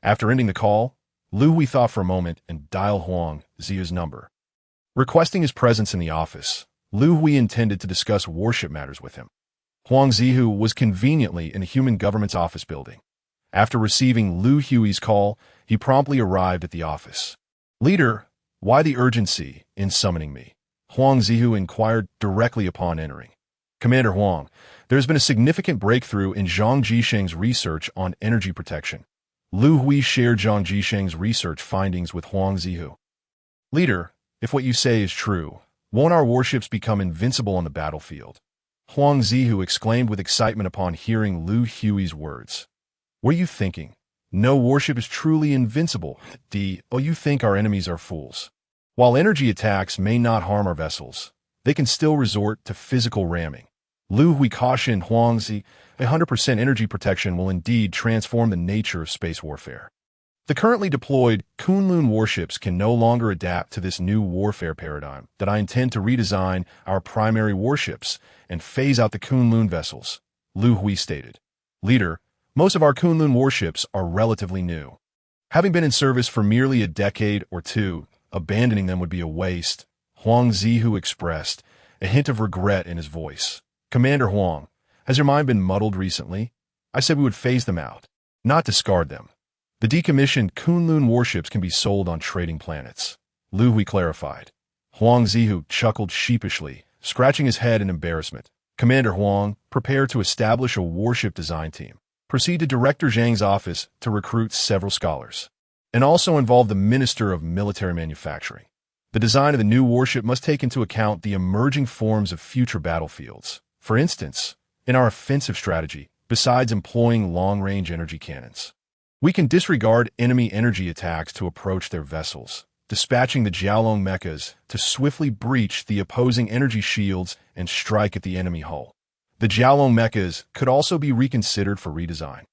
After ending the call, Liu Hui thought for a moment and dialed Huang Zihu's number. Requesting his presence in the office, Liu Hui intended to discuss warship matters with him. Huang Zihu was conveniently in the human government's office building. After receiving Liu Hui's call, he promptly arrived at the office. Leader, why the urgency in summoning me? Huang Zihu inquired directly upon entering. Commander Huang, there has been a significant breakthrough in Zhang Jisheng's research on energy protection. Liu Hui shared Zhang Jisheng's research findings with Huang Zihu. Leader, if what you say is true, won't our warships become invincible on the battlefield? Huang Zihu exclaimed with excitement upon hearing Liu Hui's words. What are you thinking? No warship is truly invincible. You think our enemies are fools. While energy attacks may not harm our vessels, they can still resort to physical ramming. Liu Hui cautioned Huang Zi, 100% energy protection will indeed transform the nature of space warfare. The currently deployed Kunlun warships can no longer adapt to this new warfare paradigm that I intend to redesign our primary warships and phase out the Kunlun vessels, Liu Hui stated. Leader, most of our Kunlun warships are relatively new. Having been in service for merely a decade or two, abandoning them would be a waste, Huang Zihu expressed, a hint of regret in his voice. Commander Huang, has your mind been muddled recently? I said we would phase them out, not discard them. The decommissioned Kunlun warships can be sold on trading planets, Liu Hui clarified. Huang Zihu chuckled sheepishly, scratching his head in embarrassment. Commander Huang, prepare to establish a warship design team. Proceed to Director Zhang's office to recruit several scholars. And also involve the Minister of Military Manufacturing. The design of the new warship must take into account the emerging forms of future battlefields. For instance, in our offensive strategy, besides employing long-range energy cannons, we can disregard enemy energy attacks to approach their vessels, dispatching the Jiaolong mechas to swiftly breach the opposing energy shields and strike at the enemy hull. The Jiaolong mechas could also be reconsidered for redesign.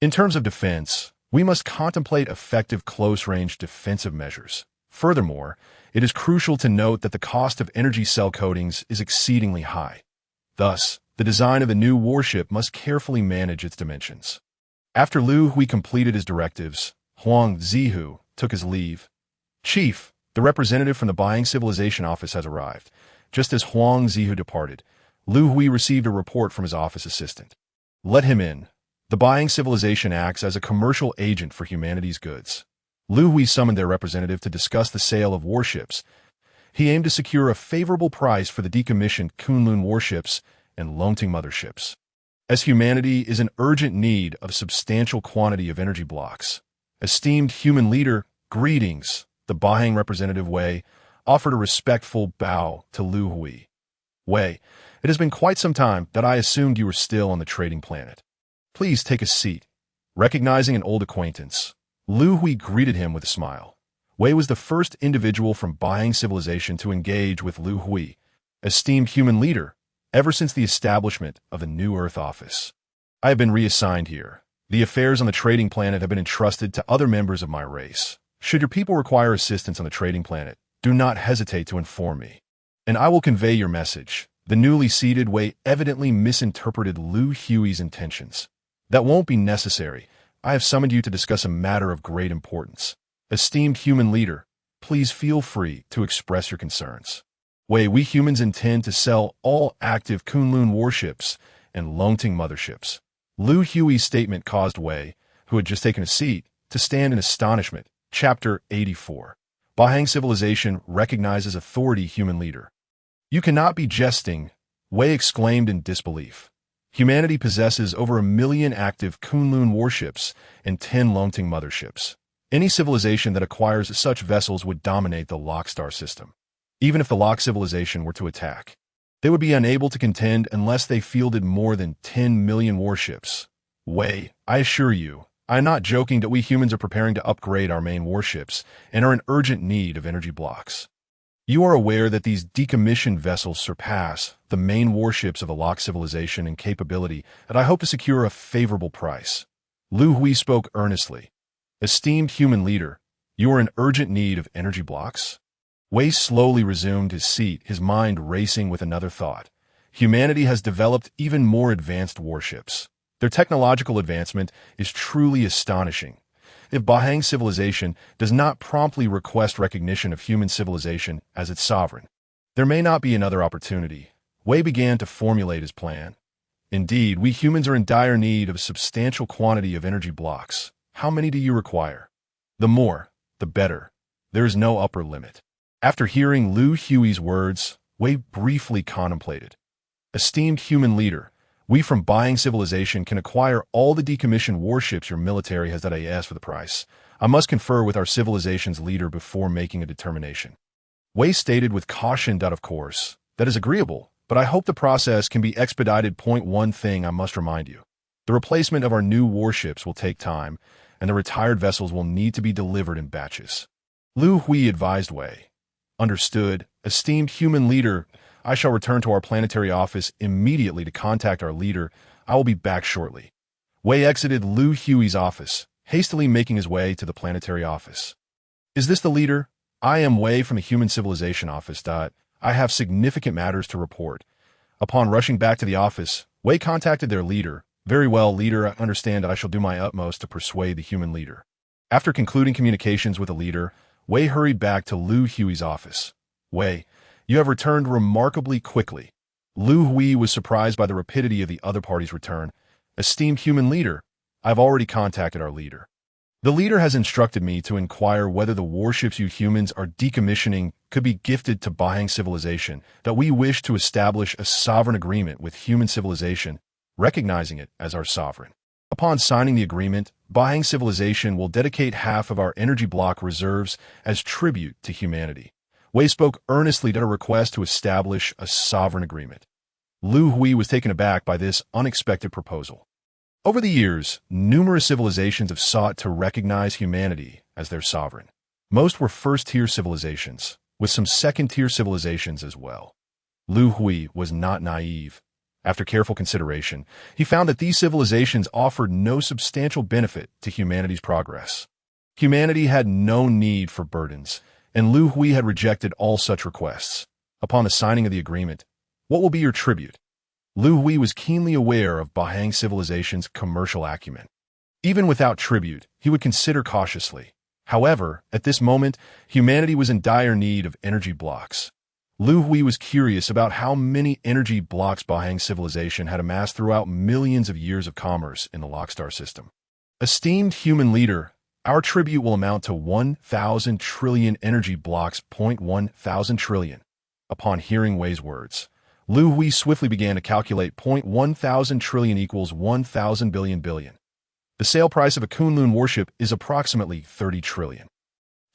In terms of defense, we must contemplate effective close-range defensive measures. Furthermore, it is crucial to note that the cost of energy cell coatings is exceedingly high. Thus, the design of the new warship must carefully manage its dimensions. After Liu Hui completed his directives, Huang Zihu took his leave. Chief, the representative from the Buying Civilization office has arrived. Just as Huang Zihu departed, Liu Hui received a report from his office assistant. Let him in. The Buying Civilization acts as a commercial agent for humanity's goods. Liu Hui summoned their representative to discuss the sale of warships. He aimed to secure a favorable price for the decommissioned Kunlun warships and Longting motherships. As humanity is in urgent need of a substantial quantity of energy blocks. Esteemed human leader, greetings, the Buying representative Wei offered a respectful bow to Liu Hui. Wei, it has been quite some time that I assumed you were still on the trading planet. Please take a seat. Recognizing an old acquaintance, Liu Hui greeted him with a smile. Wei was the first individual from Buying Civilization to engage with Liu Hui, esteemed human leader, ever since the establishment of the New Earth office. I have been reassigned here. The affairs on the trading planet have been entrusted to other members of my race. Should your people require assistance on the trading planet, do not hesitate to inform me, and I will convey your message. The newly seated Wei evidently misinterpreted Liu Hui's intentions. That won't be necessary. I have summoned you to discuss a matter of great importance. Esteemed human leader, please feel free to express your concerns. We humans intend to sell all active Kunlun warships and Longting motherships. Liu Hui's statement caused Wei, who had just taken a seat, to stand in astonishment. Chapter 84. Bahang Civilization recognizes authority human leader. You cannot be jesting, Wei exclaimed in disbelief. Humanity possesses over 1 million active Kunlun warships and 10 Longting motherships. Any civilization that acquires such vessels would dominate the Lock Star system. Even if the Lock civilization were to attack, they would be unable to contend unless they fielded more than 10 million warships. Wei, I assure you, I am not joking that we humans are preparing to upgrade our main warships and are in urgent need of energy blocks. You are aware that these decommissioned vessels surpass the main warships of a Lock civilization in capability, and I hope to secure a favorable price. Liu Hui spoke earnestly. Esteemed human leader, you are in urgent need of energy blocks? Wei slowly resumed his seat, his mind racing with another thought. Humanity has developed even more advanced warships. Their technological advancement is truly astonishing. If Bahang civilization does not promptly request recognition of human civilization as its sovereign, there may not be another opportunity. Wei began to formulate his plan. Indeed, we humans are in dire need of a substantial quantity of energy blocks. How many do you require? The more, the better. There is no upper limit. After hearing Liu Hui's words, Wei briefly contemplated. Esteemed human leader, we from Bahang Civilization can acquire all the decommissioned warships your military has that I ask for the price. I must confer with our civilization's leader before making a determination. Wei stated with caution that of course, that is agreeable, but I hope the process can be expedited. One thing I must remind you. The replacement of our new warships will take time, and the retired vessels will need to be delivered in batches. Liu Hui advised Wei. Understood, esteemed human leader. I shall return to our planetary office immediately to contact our leader. I will be back shortly. Wei exited Liu Hui's office, hastily making his way to the planetary office. Is this the leader? I am Wei from the Human Civilization office. I have significant matters to report. Upon rushing back to the office, Wei contacted their leader. Very well, leader, I understand that I shall do my utmost to persuade the human leader. After concluding communications with the leader, Wei hurried back to Liu Hui's office. Wei, you have returned remarkably quickly. Liu Hui was surprised by the rapidity of the other party's return. Esteemed human leader, I have already contacted our leader. The leader has instructed me to inquire whether the warships you humans are decommissioning could be gifted to Bahang Civilization, that we wish to establish a sovereign agreement with human civilization, recognizing it as our sovereign. Upon signing the agreement, Bahang Civilization will dedicate half of our energy block reserves as tribute to humanity. Wei spoke earnestly at a request to establish a sovereign agreement. Liu Hui was taken aback by this unexpected proposal. Over the years, numerous civilizations have sought to recognize humanity as their sovereign. Most were first-tier civilizations, with some second-tier civilizations as well. Liu Hui was not naive. After careful consideration, he found that these civilizations offered no substantial benefit to humanity's progress. Humanity had no need for burdens, and Liu Hui had rejected all such requests. Upon the signing of the agreement, what will be your tribute? Liu Hui was keenly aware of Bahang Civilization's commercial acumen. Even without tribute, he would consider cautiously. However, at this moment, humanity was in dire need of energy blocks. Liu Hui was curious about how many energy blocks Bahang Civilization had amassed throughout millions of years of commerce in the Lock Star system. Esteemed human leader, our tribute will amount to 1,000 trillion energy blocks. 1,000 trillion. Upon hearing Wei's words, Liu Hui swiftly began to calculate. 1,000 trillion equals 1,000 billion billion. The sale price of a Kunlun warship is approximately 30 trillion.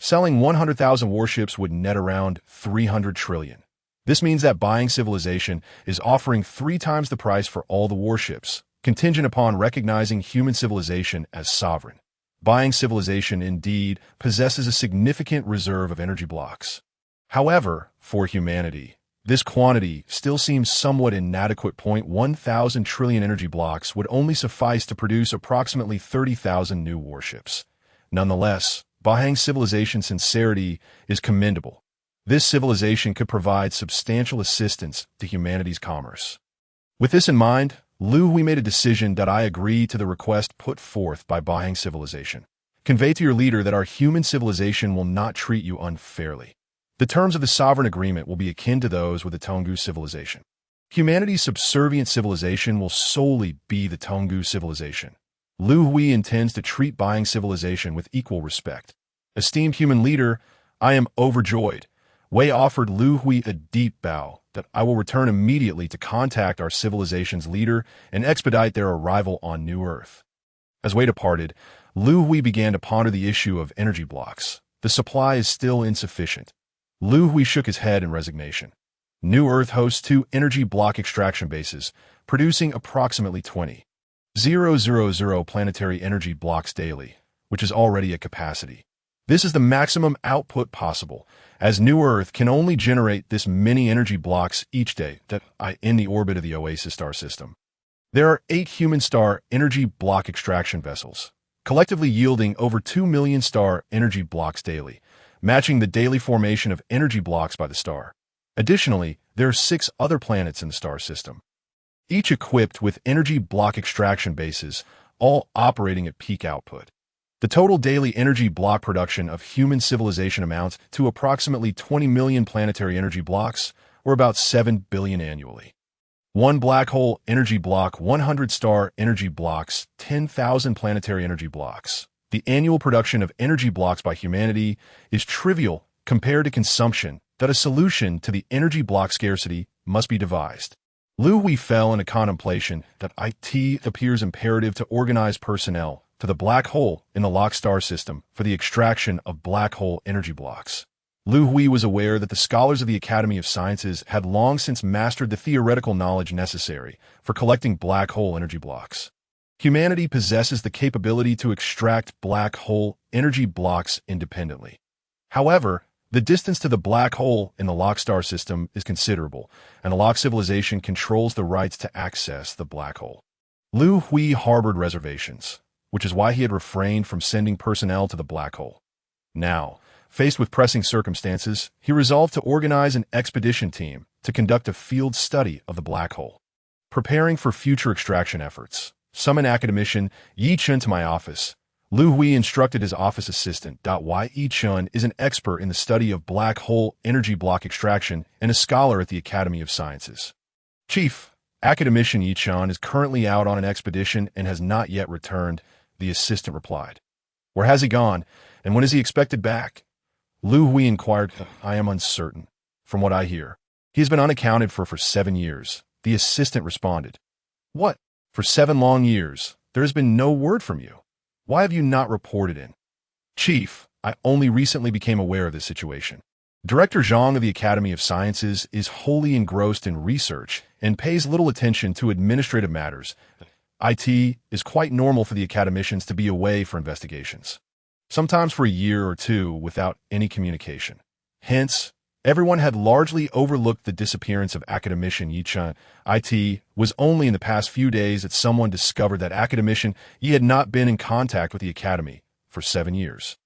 Selling 100,000 warships would net around 300 trillion. This means that Bahang Civilization is offering 3 times the price for all the warships, contingent upon recognizing human civilization as sovereign. Bahang Civilization indeed possesses a significant reserve of energy blocks. However, for humanity, this quantity still seems somewhat inadequate. 1,000 trillion energy blocks would only suffice to produce approximately 30,000 new warships. Nonetheless, Bahang Civilization's sincerity is commendable. This civilization could provide substantial assistance to humanity's commerce. With this in mind, Liu Hui made a decision that I agree to the request put forth by Bahang Civilization. Convey to your leader that our human civilization will not treat you unfairly. The terms of the sovereign agreement will be akin to those with the Tonggu civilization. Humanity's subservient civilization will solely be the Tonggu civilization. Liu Hui intends to treat Buying civilization with equal respect. Esteemed human leader, I am overjoyed. Wei offered Liu Hui a deep bow that I will return immediately to contact our civilization's leader and expedite their arrival on New Earth. As Wei departed, Liu Hui began to ponder the issue of energy blocks. The supply is still insufficient. Liu Hui shook his head in resignation. New Earth hosts 2 energy block extraction bases, producing approximately 20,000 planetary energy blocks daily, which is already at capacity. This is the maximum output possible, as New Earth can only generate this many energy blocks each day in the orbit of the Oasis star system. There are 8 human star energy block extraction vessels, collectively yielding over 2 million star energy blocks daily, matching the daily formation of energy blocks by the star. Additionally, there are 6 other planets in the star system, each equipped with energy block extraction bases, all operating at peak output. The total daily energy block production of human civilization amounts to approximately 20 million planetary energy blocks, or about 7 billion annually. 1 black hole energy block, 100 star energy blocks, 10,000 planetary energy blocks. The annual production of energy blocks by humanity is trivial compared to consumption, that a solution to the energy block scarcity must be devised. Liu Hui fell into contemplation that it appears imperative to organize personnel to the black hole in the locked star system for the extraction of black hole energy blocks. Liu Hui was aware that the scholars of the Academy of Sciences had long since mastered the theoretical knowledge necessary for collecting black hole energy blocks. Humanity possesses the capability to extract black hole energy blocks independently. However, the distance to the black hole in the locked star system is considerable, and the locked civilization controls the rights to access the black hole. Liu Hui harbored reservations, which is why he had refrained from sending personnel to the black hole. Now, faced with pressing circumstances, he resolved to organize an expedition team to conduct a field study of the black hole. Preparing for future extraction efforts, summon academician Yi Chun to my office. Liu Hui instructed his office assistant. Yi Chun is an expert in the study of black hole energy block extraction and a scholar at the Academy of Sciences. Chief, academician Yi Chun is currently out on an expedition and has not yet returned, the assistant replied. Where has he gone, and when is he expected back? Liu Hui inquired. I am uncertain. From what I hear, he has been unaccounted for 7 years, the assistant responded. What? For 7 long years, there has been no word from you. Why have you not reported in? Chief, I only recently became aware of this situation. Director Zhang of the Academy of Sciences is wholly engrossed in research and pays little attention to administrative matters. It is quite normal for the academicians to be away for investigations, sometimes for a year or 2 without any communication. Hence, everyone had largely overlooked the disappearance of academician Yi Chun. It was only in the past few days that someone discovered that academician Yi had not been in contact with the Academy for 7 years,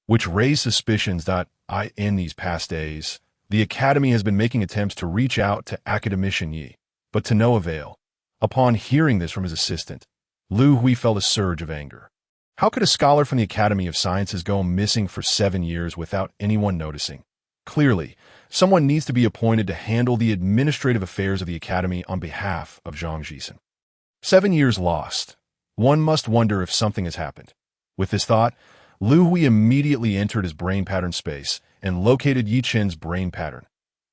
which raised suspicions that in these past days, the Academy has been making attempts to reach out to academician Yi, but to no avail. Upon hearing this from his assistant, Liu Hui felt a surge of anger. How could a scholar from the Academy of Sciences go missing for 7 years without anyone noticing? Clearly, someone needs to be appointed to handle the administrative affairs of the Academy on behalf of Zhang Jisen. 7 years lost. One must wonder if something has happened. With this thought, Liu Hui immediately entered his brain pattern space and located Yi Chen's brain pattern.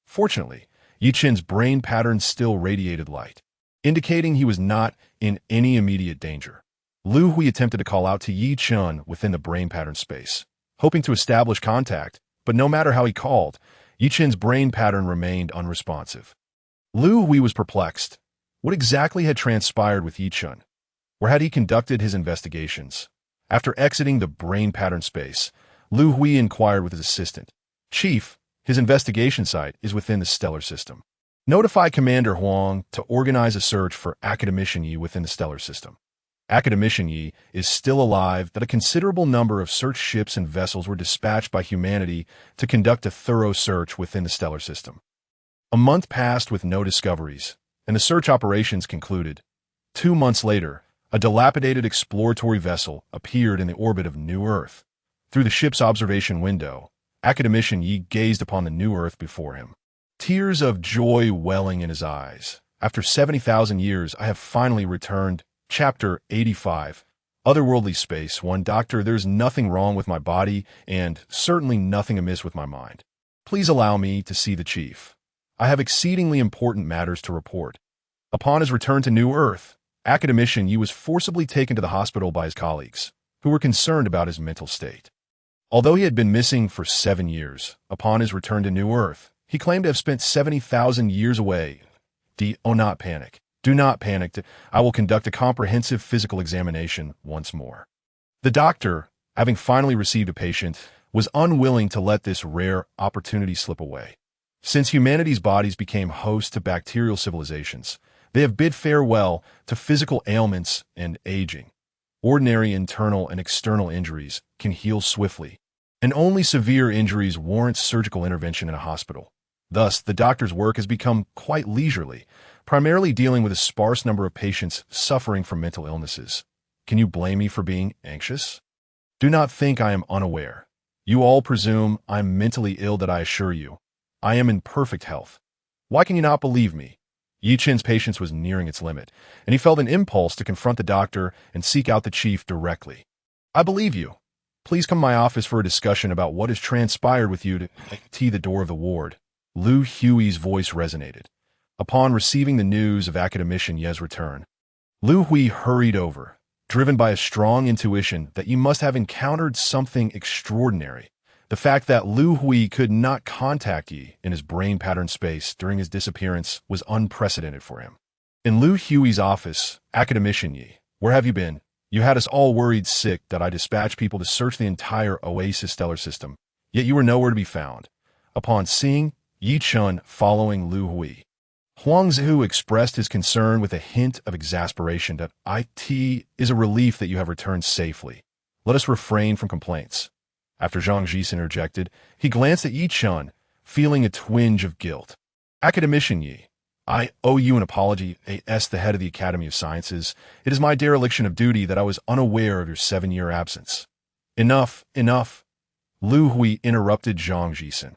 Fortunately, Yi Chen's brain pattern still radiated light, indicating he was not in any immediate danger. Liu Hui attempted to call out to Yi Chen within the brain pattern space, hoping to establish contact, but no matter how he called, Yi Chen's brain pattern remained unresponsive. Liu Hui was perplexed. What exactly had transpired with Yi Chen? Where had he conducted his investigations? After exiting the brain pattern space, Liu Hui inquired with his assistant. Chief, his investigation site is within the stellar system. Notify Commander Huang to organize a search for academician Yi within the stellar system. Academician Yi is still alive, that a considerable number of search ships and vessels were dispatched by humanity to conduct a thorough search within the stellar system. A month passed with no discoveries, and the search operations concluded. 2 months later, a dilapidated exploratory vessel appeared in the orbit of New Earth. Through the ship's observation window, Academician Yi gazed upon the new Earth before him, tears of joy welling in his eyes. After 70,000 years, I have finally returned. Chapter 85. Otherworldly Space. 1. Doctor, there's nothing wrong with my body, and certainly nothing amiss with my mind. Please allow me to see the Chief. I have exceedingly important matters to report. Upon his return to New Earth, Academician Yi was forcibly taken to the hospital by his colleagues, who were concerned about his mental state. Although he had been missing for 7 years, upon his return to New Earth, he claimed to have spent 70,000 years away. Do not panic. Do not panic. I will conduct a comprehensive physical examination once more. The doctor, having finally received a patient, was unwilling to let this rare opportunity slip away. Since humanity's bodies became host to bacterial civilizations, they have bid farewell to physical ailments and aging. Ordinary internal and external injuries can heal swiftly, and only severe injuries warrant surgical intervention in a hospital. Thus, the doctor's work has become quite leisurely, primarily dealing with a sparse number of patients suffering from mental illnesses. Can you blame me for being anxious? Do not think I am unaware. You all presume I am mentally ill, that I assure you. I am in perfect health. Why can you not believe me? Yi Chen's patience was nearing its limit, and he felt an impulse to confront the doctor and seek out the chief directly. I believe you. Please come to my office for a discussion about what has transpired with you. To the door of the ward, Liu Hui's voice resonated. Upon receiving the news of Academician Yi's return, Liu Hui hurried over, driven by a strong intuition that Yi must have encountered something extraordinary. The fact that Liu Hui could not contact Yi in his brain pattern space during his disappearance was unprecedented for him. In Liu Hui's office, Academician Yi, where have you been? You had us all worried sick that I dispatched people to search the entire Oasis stellar system, yet you were nowhere to be found. Upon seeing Yi Chen following Liu Hui, Huang Zihu expressed his concern with a hint of exasperation that it is a relief that you have returned safely. Let us refrain from complaints. After Zhang Jis interjected, he glanced at Yi Chen, feeling a twinge of guilt. Academician Yi, I owe you an apology. As the head of the Academy of Sciences, it is my dereliction of duty that I was unaware of your 7-year absence. Enough, enough. Liu Hui interrupted Zhang Jisen.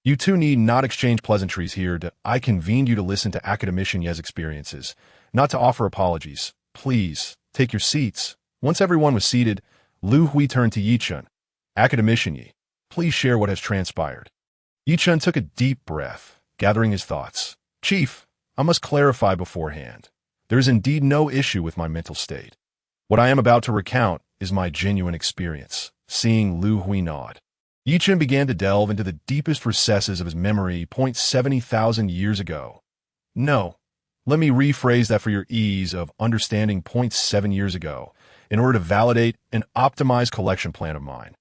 You two need not exchange pleasantries here. I convened you to listen to Academician Yi's experiences, not to offer apologies. Please, take your seats. Once everyone was seated, Liu Hui turned to Yi Chen. Academician Yi, please share what has transpired. Yi Chen took a deep breath, gathering his thoughts. Chief, I must clarify beforehand. There is indeed no issue with my mental state. What I am about to recount is my genuine experience. Seeing Liu Hui nod, Yi Chen began to delve into the deepest recesses of his memory 70,000 years ago. No, let me rephrase that for your ease of understanding 7 years ago, in order to validate an optimized collection plan of mine.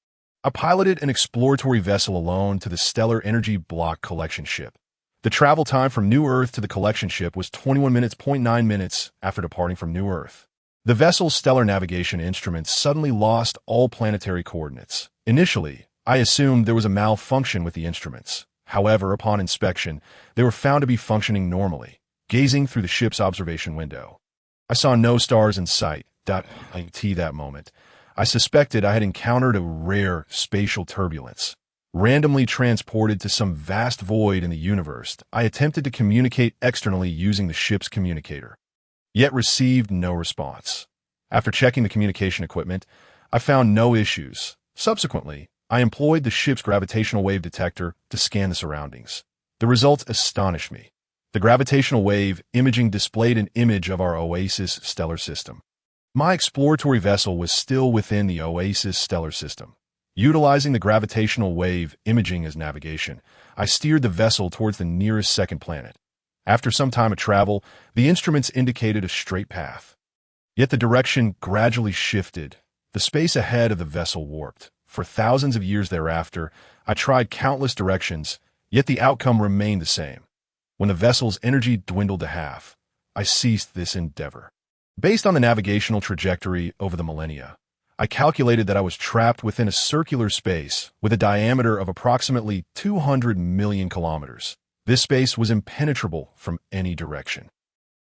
I piloted an exploratory vessel alone to the Stellar Energy Block collection ship. The travel time from New Earth to the collection ship was 21 minutes, 9 minutes after departing from New Earth. The vessel's stellar navigation instruments suddenly lost all planetary coordinates. Initially, I assumed there was a malfunction with the instruments. However, upon inspection, they were found to be functioning normally. Gazing through the ship's observation window, I saw no stars in sight. That moment, I suspected I had encountered a rare spatial turbulence. Randomly transported to some vast void in the universe, I attempted to communicate externally using the ship's communicator, yet received no response. After checking the communication equipment, I found no issues. Subsequently, I employed the ship's gravitational wave detector to scan the surroundings. The results astonished me. The gravitational wave imaging displayed an image of our Oasis stellar system. My exploratory vessel was still within the Oasis stellar system. Utilizing the gravitational wave imaging as navigation, I steered the vessel towards the nearest second planet. After some time of travel, the instruments indicated a straight path. Yet the direction gradually shifted. The space ahead of the vessel warped. For thousands of years thereafter, I tried countless directions, yet the outcome remained the same. When the vessel's energy dwindled to half, I ceased this endeavor. Based on the navigational trajectory over the millennia, I calculated that I was trapped within a circular space with a diameter of approximately 200 million kilometers. This space was impenetrable from any direction.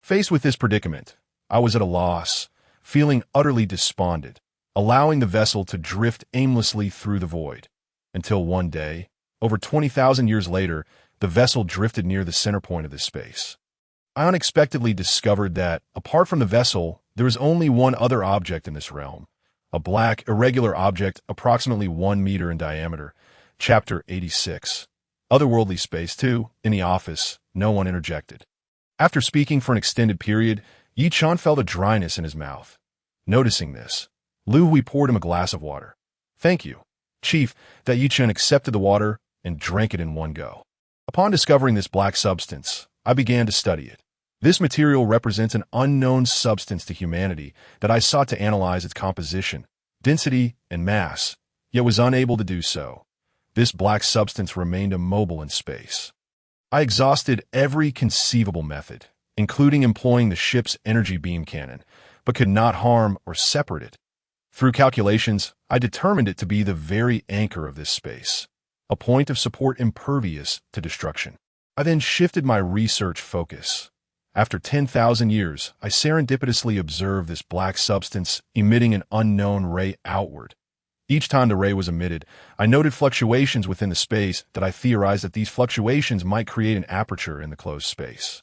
Faced with this predicament, I was at a loss, feeling utterly despondent, allowing the vessel to drift aimlessly through the void, until one day, Over 20,000 years later, the vessel drifted near the center point of this space. I unexpectedly discovered that, apart from the vessel, there is only one other object in this realm. A black, irregular object approximately 1 meter in diameter. Chapter 86. Otherworldly space 2. In the office, no one interjected. After speaking for an extended period, Yi Chan felt a dryness in his mouth. Noticing this, Liu Hui poured him a glass of water. "Thank you, Chief." That Yi Chan accepted the water and drank it in one go. Upon discovering this black substance, I began to study it. This material represents an unknown substance to humanity that I sought to analyze its composition, density, and mass, yet was unable to do so. This black substance remained immobile in space. I exhausted every conceivable method, including employing the ship's energy beam cannon, but could not harm or separate it. Through calculations, I determined it to be the very anchor of this space, a point of support impervious to destruction. I then shifted my research focus. After 10,000 years, I serendipitously observed this black substance emitting an unknown ray outward. Each time the ray was emitted, I noted fluctuations within the space that I theorized that these fluctuations might create an aperture in the closed space.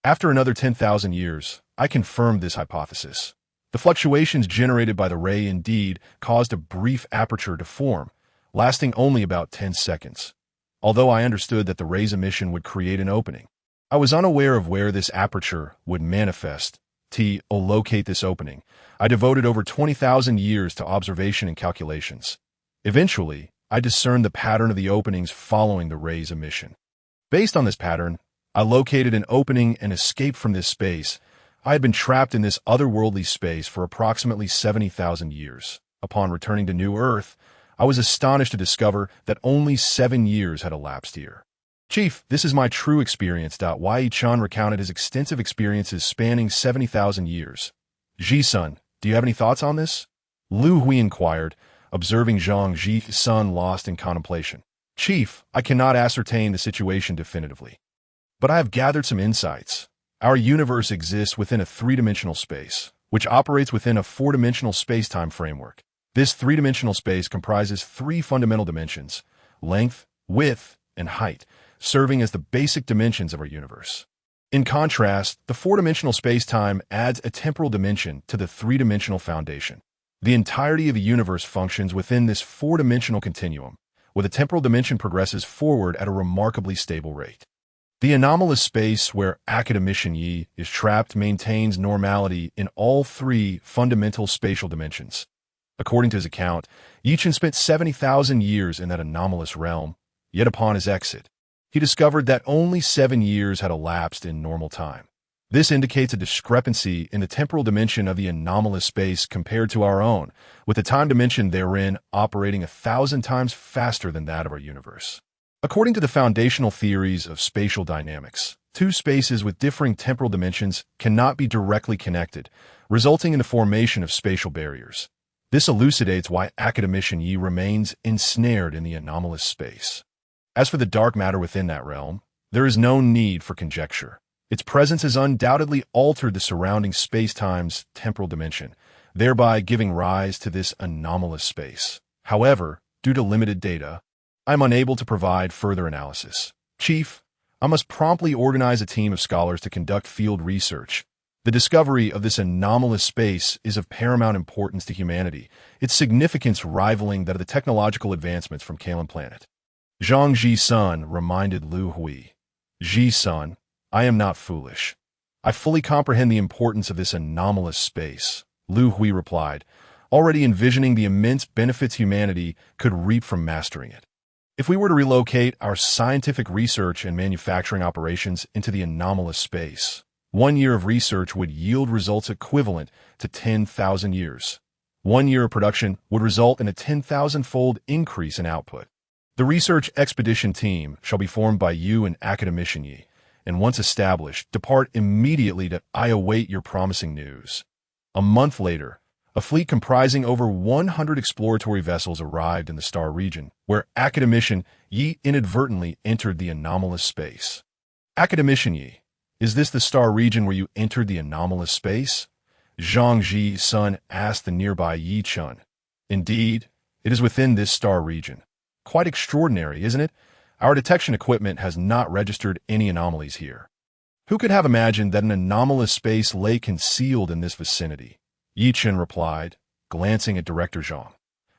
After another 10,000 years, I confirmed this hypothesis. The fluctuations generated by the ray indeed caused a brief aperture to form, lasting only about 10 seconds. Although I understood that the ray's emission would create an opening, I was unaware of where this aperture would manifest. To locate this opening, I devoted over 20,000 years to observation and calculations. Eventually, I discerned the pattern of the openings following the ray's emission. Based on this pattern, I located an opening and escaped from this space. I had been trapped in this otherworldly space for approximately 70,000 years. Upon returning to New Earth, I was astonished to discover that only 7 years had elapsed here. "Chief, this is my true experience." Yi Chan recounted his extensive experiences spanning 70,000 years. "Ji-sun, do you have any thoughts on this?" Liu Hui inquired, observing Zhang Ji-sun lost in contemplation. "Chief, I cannot ascertain the situation definitively, but I have gathered some insights. Our universe exists within a three-dimensional space, which operates within a four-dimensional space-time framework. This three-dimensional space comprises 3 fundamental dimensions: length, width, and height, serving as the basic dimensions of our universe. In contrast, the four-dimensional space-time adds a temporal dimension to the three-dimensional foundation. The entirety of the universe functions within this four-dimensional continuum, where the temporal dimension progresses forward at a remarkably stable rate. The anomalous space where academician Yi is trapped maintains normality in all 3 fundamental spatial dimensions. According to his account, Yi Chen spent 70,000 years in that anomalous realm, yet upon his exit, he discovered that only 7 years had elapsed in normal time. This indicates a discrepancy in the temporal dimension of the anomalous space compared to our own, with the time dimension therein operating 1,000 times faster than that of our universe. According to the foundational theories of spatial dynamics, 2 spaces with differing temporal dimensions cannot be directly connected, resulting in the formation of spatial barriers. This elucidates why academician Yi remains ensnared in the anomalous space. As for the dark matter within that realm, there is no need for conjecture. Its presence has undoubtedly altered the surrounding space-time's temporal dimension, thereby giving rise to this anomalous space. However, due to limited data, I am unable to provide further analysis. Chief, I must promptly organize a team of scholars to conduct field research. The discovery of this anomalous space is of paramount importance to humanity, its significance rivaling that of the technological advancements from Kalen Planet. Zhang Ji-sun reminded Liu Hui. "Ji-sun, I am not foolish. I fully comprehend the importance of this anomalous space," Liu Hui replied, already envisioning the immense benefits humanity could reap from mastering it. "If we were to relocate our scientific research and manufacturing operations into the anomalous space, 1 year of research would yield results equivalent to 10,000 years. 1 year of production would result in a 10,000-fold increase in output. The research expedition team shall be formed by you and academician Yi, and once established, depart immediately to I await your promising news." A month later, a fleet comprising over 100 exploratory vessels arrived in the star region, where academician Yi inadvertently entered the anomalous space. "Academician Yi, is this the star region where you entered the anomalous space?" Zhang Ji-sun asked the nearby Yi Chun. "Indeed, it is within this star region." "Quite extraordinary, isn't it?" Our detection equipment has not registered any anomalies here. Who could have imagined that an anomalous space lay concealed in this vicinity? Yi Chen replied, glancing at Director Zhang.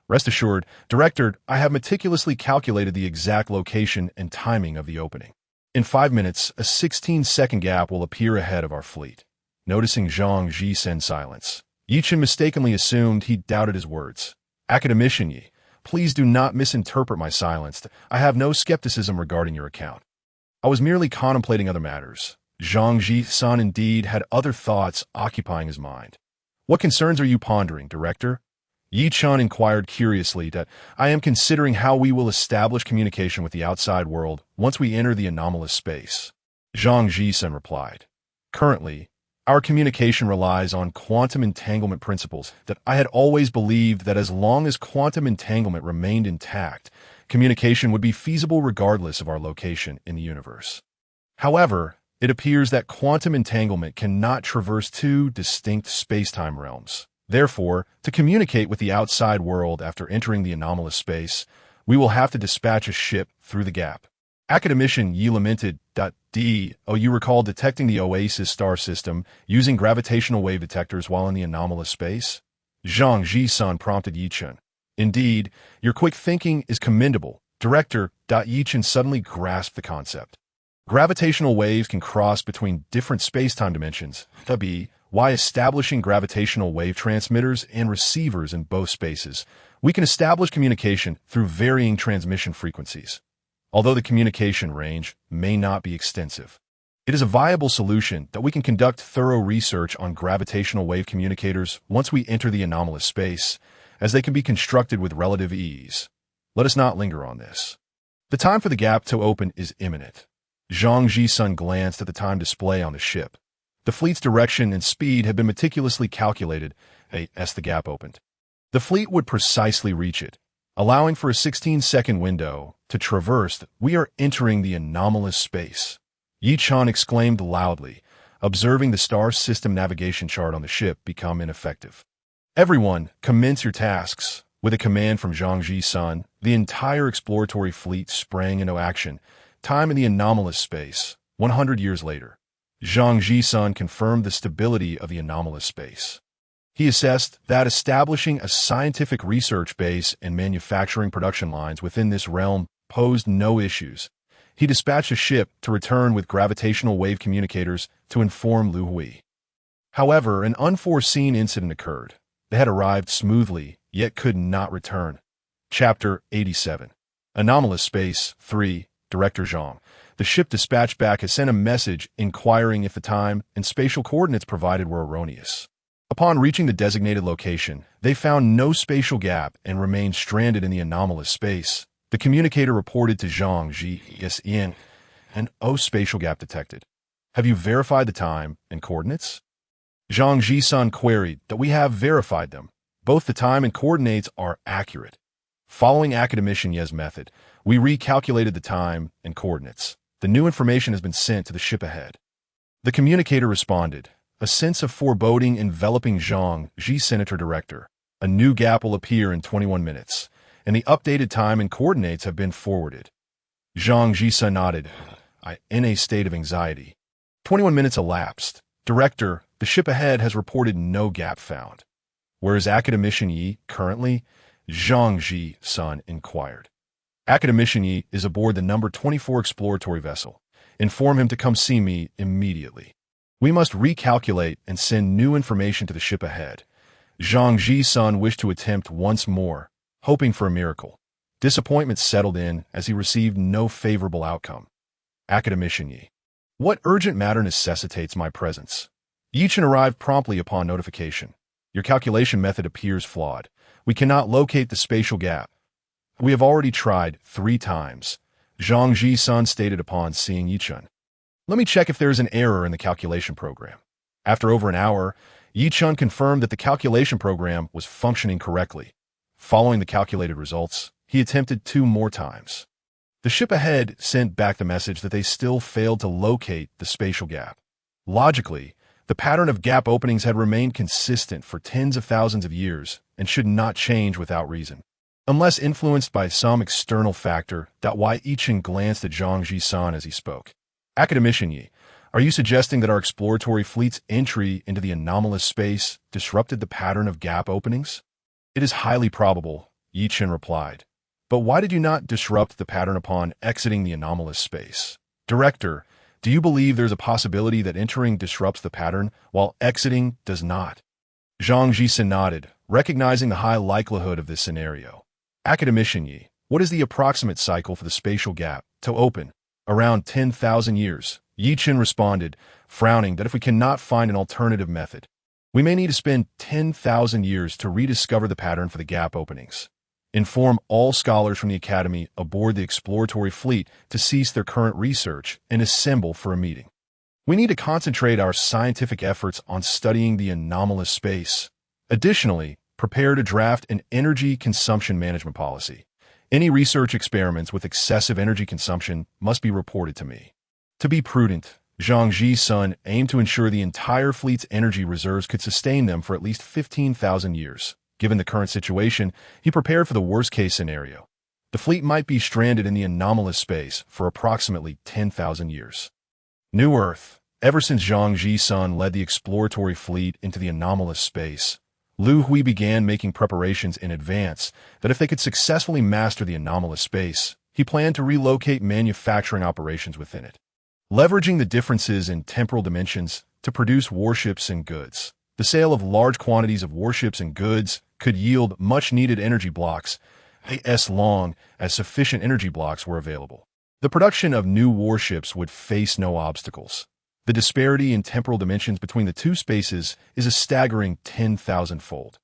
Rest assured, Director, I have meticulously calculated the exact location and timing of the opening. In 5 minutes, a 16-second gap will appear ahead of our fleet. Noticing Zhang Zhisen's silence, Yi Chen mistakenly assumed he doubted his words. Academician Yi, please do not misinterpret my silence. I have no skepticism regarding your account. I was merely contemplating other matters. Zhang Zhisan indeed had other thoughts occupying his mind. What concerns are you pondering, Director? Yi Chen inquired curiously that I am considering how we will establish communication with the outside world once we enter the anomalous space. Zhang Zhisan replied. Currently, our communication relies on quantum entanglement principles that I had always believed that as long as quantum entanglement remained intact, communication would be feasible regardless of our location in the universe. However, it appears that quantum entanglement cannot traverse two distinct space-time realms. Therefore, to communicate with the outside world after entering the anomalous space, we will have to dispatch a ship through the gap. Academician Yi lamented. You recall detecting the Oasis star system using gravitational wave detectors while in the anomalous space? Zhang Zhisan prompted Yi Chen. Indeed, your quick thinking is commendable, Director. Yi Chen suddenly grasped the concept. Gravitational waves can cross between different space-time dimensions. By establishing gravitational wave transmitters and receivers in both spaces, we can establish communication through varying transmission frequencies. Although the communication range may not be extensive, it is a viable solution that we can conduct thorough research on gravitational wave communicators once we enter the anomalous space, as they can be constructed with relative ease. Let us not linger on this. The time for the gap to open is imminent. Zhang Zhisun glanced at the time display on the ship. The fleet's direction and speed had been meticulously calculated as the gap opened. The fleet would precisely reach it, allowing for a 16-second window to traverse. We are entering the anomalous space. Yi Chen exclaimed loudly, observing the star system navigation chart on the ship become ineffective. Everyone, commence your tasks. With a command from Zhang Zhisun, the entire exploratory fleet sprang into action. Time in the anomalous space, 100 years later. Zhang Zhisun confirmed the stability of the anomalous space. He assessed that establishing a scientific research base and manufacturing production lines within this realm posed no issues. He dispatched a ship to return with gravitational wave communicators to inform Liu Hui. However, an unforeseen incident occurred. They had arrived smoothly, yet could not return. Chapter 87. Anomalous Space 3. Director Zhang. The ship dispatched back has sent a message inquiring if the time and spatial coordinates provided were erroneous. Upon reaching the designated location, they found no spatial gap and remained stranded in the anomalous space. The communicator reported to Zhang Zhisan, an spatial gap detected. Have you verified the time and coordinates? Zhang Zhisan queried that we have verified them. Both the time and coordinates are accurate. Following Academician Ye's method, we recalculated the time and coordinates. The new information has been sent to the ship ahead. The communicator responded, a sense of foreboding enveloping Zhang Zhi Senator Director. A new gap will appear in 21 minutes, and the updated time and coordinates have been forwarded. Zhang Zhi nodded, in a state of anxiety. 21 minutes elapsed. Director, the ship ahead has reported no gap found. Where is Academician Yi currently? Zhang Zhi inquired. Academician Yi is aboard the number 24 exploratory vessel. Inform him to come see me immediately. We must recalculate and send new information to the ship ahead. Zhang Zhi wished to attempt once more, hoping for a miracle. Disappointment settled in as he received no favorable outcome. Academician Yi. What urgent matter necessitates my presence? Yi Chen arrived promptly upon notification. Your calculation method appears flawed. We cannot locate the spatial gap. We have already tried 3 times, Zhang Zhi stated upon seeing Yi Chen. Let me check if there is an error in the calculation program. After over an hour, Yi Chen confirmed that the calculation program was functioning correctly. Following the calculated results, he attempted 2 more times. The ship ahead sent back the message that they still failed to locate the spatial gap. Logically, the pattern of gap openings had remained consistent for tens of thousands of years and should not change without reason. unless influenced by some external factor. Why Yichen glanced at Zhang Ji-san as he spoke. Academician Yi, are you suggesting that our exploratory fleet's entry into the anomalous space disrupted the pattern of gap openings? It is highly probable, Yichen replied. But why did you not disrupt the pattern upon exiting the anomalous space? Director, do you believe there's a possibility that entering disrupts the pattern while exiting does not? Zhang Jisan nodded, recognizing the high likelihood of this scenario. Academician Yi, what is the approximate cycle for the spatial gap to open? Around 10,000 years. Yichen responded, frowning, that if we cannot find an alternative method, we may need to spend 10,000 years to rediscover the pattern for the gap openings. Inform all scholars from the Academy aboard the exploratory fleet to cease their current research and assemble for a meeting. We need to concentrate our scientific efforts on studying the anomalous space. Additionally, prepare to draft an energy consumption management policy. Any research experiments with excessive energy consumption must be reported to me. To be prudent, Zhang Ji-sun aimed to ensure the entire fleet's energy reserves could sustain them for at least 15,000 years. Given the current situation, he prepared for the worst-case scenario. The fleet might be stranded in the anomalous space for approximately 10,000 years. New Earth. Ever since Zhang Ji-sun led the exploratory fleet into the anomalous space, Liu Hui began making preparations in advance that if they could successfully master the anomalous space, he planned to relocate manufacturing operations within it. Leveraging the differences in temporal dimensions to produce warships and goods. The sale of large quantities of warships and goods could yield much-needed energy blocks, as long as sufficient energy blocks were available. The production of new warships would face no obstacles. The disparity in temporal dimensions between the two spaces is a staggering 10,000-fold.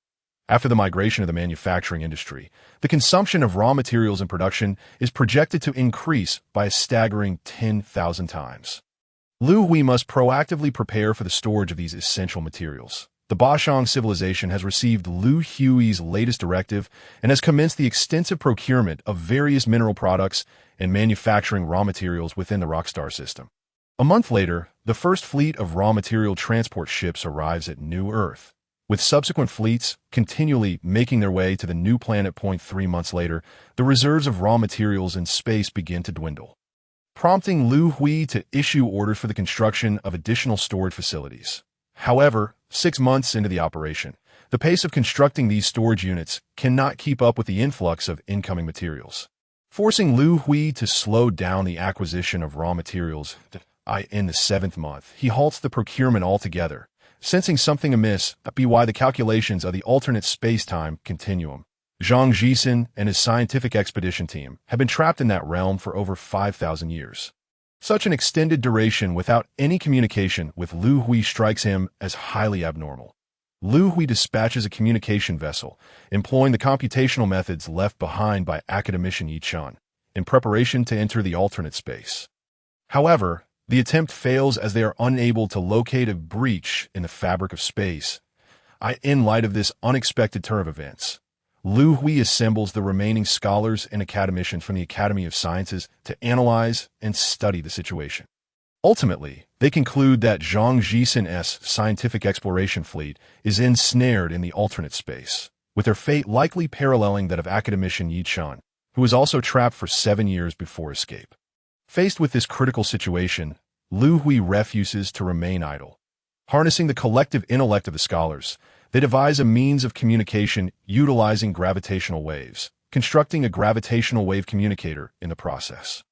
After the migration of the manufacturing industry, the consumption of raw materials in production is projected to increase by a staggering 10,000 times. Liu Hui must proactively prepare for the storage of these essential materials. The Bashang civilization has received Liu Hui's latest directive and has commenced the extensive procurement of various mineral products and manufacturing raw materials within the Rockstar system. A month later, the first fleet of raw material transport ships arrives at New Earth, with subsequent fleets continually making their way to the new planet. 3 months later, the reserves of raw materials in space begin to dwindle, prompting Liu Hui to issue orders for the construction of additional storage facilities. However, 6 months into the operation, the pace of constructing these storage units cannot keep up with the influx of incoming materials, forcing Liu Hui to slow down the acquisition of raw materials. In the 7th month, he halts the procurement altogether, sensing something amiss. Why the calculations of the alternate space-time continuum. Zhang Jisan and his scientific expedition team have been trapped in that realm for over 5,000 years. Such an extended duration without any communication with Liu Hui strikes him as highly abnormal. Liu Hui dispatches a communication vessel, employing the computational methods left behind by academician Yi Chun, in preparation to enter the alternate space. However, the attempt fails as they are unable to locate a breach in the fabric of space. In light of this unexpected turn of events, Liu Hui assembles the remaining scholars and academicians from the Academy of Sciences to analyze and study the situation. Ultimately, they conclude that Zhang Jisan's scientific exploration fleet is ensnared in the alternate space, with their fate likely paralleling that of academician Yi Chun, who was also trapped for 7 years before escape. Faced with this critical situation, Liu Hui refuses to remain idle. Harnessing the collective intellect of the scholars, they devise a means of communication utilizing gravitational waves, constructing a gravitational wave communicator in the process.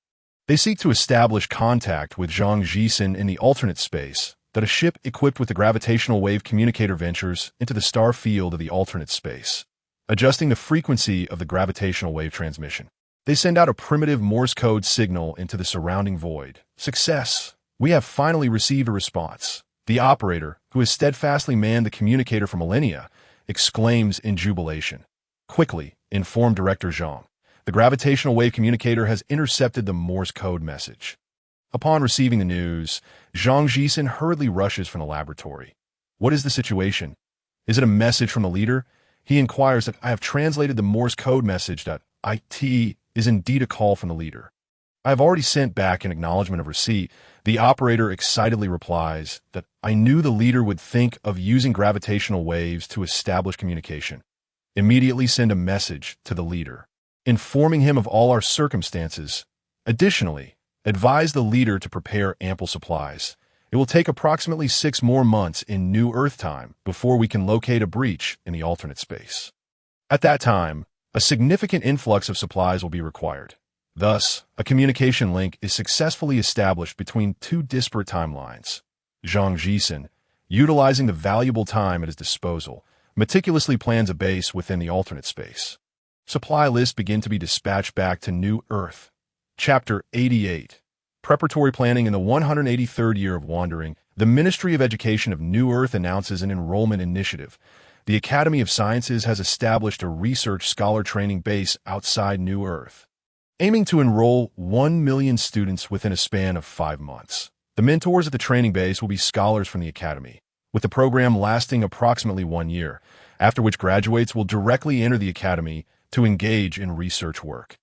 They seek to establish contact with Zhang Jisan in the alternate space that a ship equipped with the gravitational wave communicator ventures into the star field of the alternate space, adjusting the frequency of the gravitational wave transmission. They send out a primitive Morse code signal into the surrounding void. Success! We have finally received a response. The operator, who has steadfastly manned the communicator for millennia, exclaims in jubilation. Quickly, inform Director Zhang. The gravitational wave communicator has intercepted the Morse code message. Upon receiving the news, Zhang Jisan hurriedly rushes from the laboratory. What is the situation? Is it a message from the leader? He inquires that I have translated the Morse code message. It is indeed a call from the leader. I have already sent back an acknowledgement of receipt. The operator excitedly replies that I knew the leader would think of using gravitational waves to establish communication. Immediately send a message to the leader, informing him of all our circumstances. Additionally, advise the leader to prepare ample supplies. It will take approximately 6 more months in New Earth time before we can locate a breach in the alternate space. At that time, a significant influx of supplies will be required. Thus, a communication link is successfully established between two disparate timelines. Zhang Jisen, utilizing the valuable time at his disposal, meticulously plans a base within the alternate space. Supply lists begin to be dispatched back to New Earth. Chapter 88. Preparatory Planning. In the 183rd year of wandering, the Ministry of Education of New Earth announces an enrollment initiative. The Academy of Sciences has established a research scholar training base outside New Earth, aiming to enroll 1 million students within a span of 5 months. The mentors at the training base will be scholars from the Academy, with the program lasting approximately 1 year, after which graduates will directly enter the Academy to engage in research work.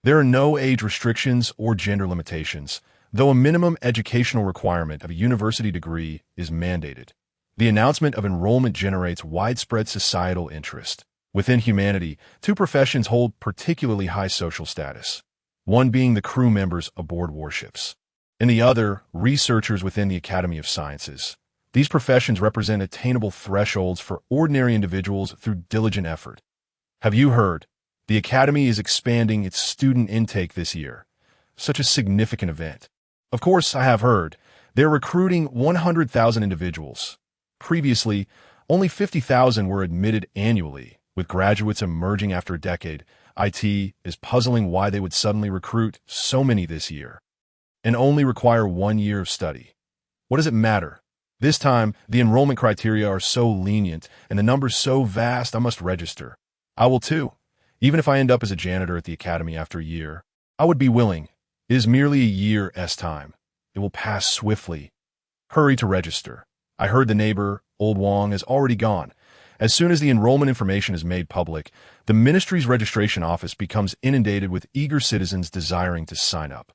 There are no age restrictions or gender limitations, though a minimum educational requirement of a university degree is mandated. The announcement of enrollment generates widespread societal interest. Within humanity, 2 professions hold particularly high social status, one being the crew members aboard warships, and the other, researchers within the Academy of Sciences. These professions represent attainable thresholds for ordinary individuals through diligent effort. Have you heard? The Academy is expanding its student intake this year. Such a significant event. Of course, I have heard. They're recruiting 100,000 individuals. Previously, only 50,000 were admitted annually, with graduates emerging after a decade. IT is puzzling why they would suddenly recruit so many this year and only require 1 year of study. What does it matter? This time, the enrollment criteria are so lenient and the numbers so vast I must register. I will too. Even if I end up as a janitor at the Academy after a year, I would be willing. It is merely a year's time. It will pass swiftly. Hurry to register. I heard the neighbor, Old Wong, is already gone. As soon as the enrollment information is made public, the ministry's registration office becomes inundated with eager citizens desiring to sign up.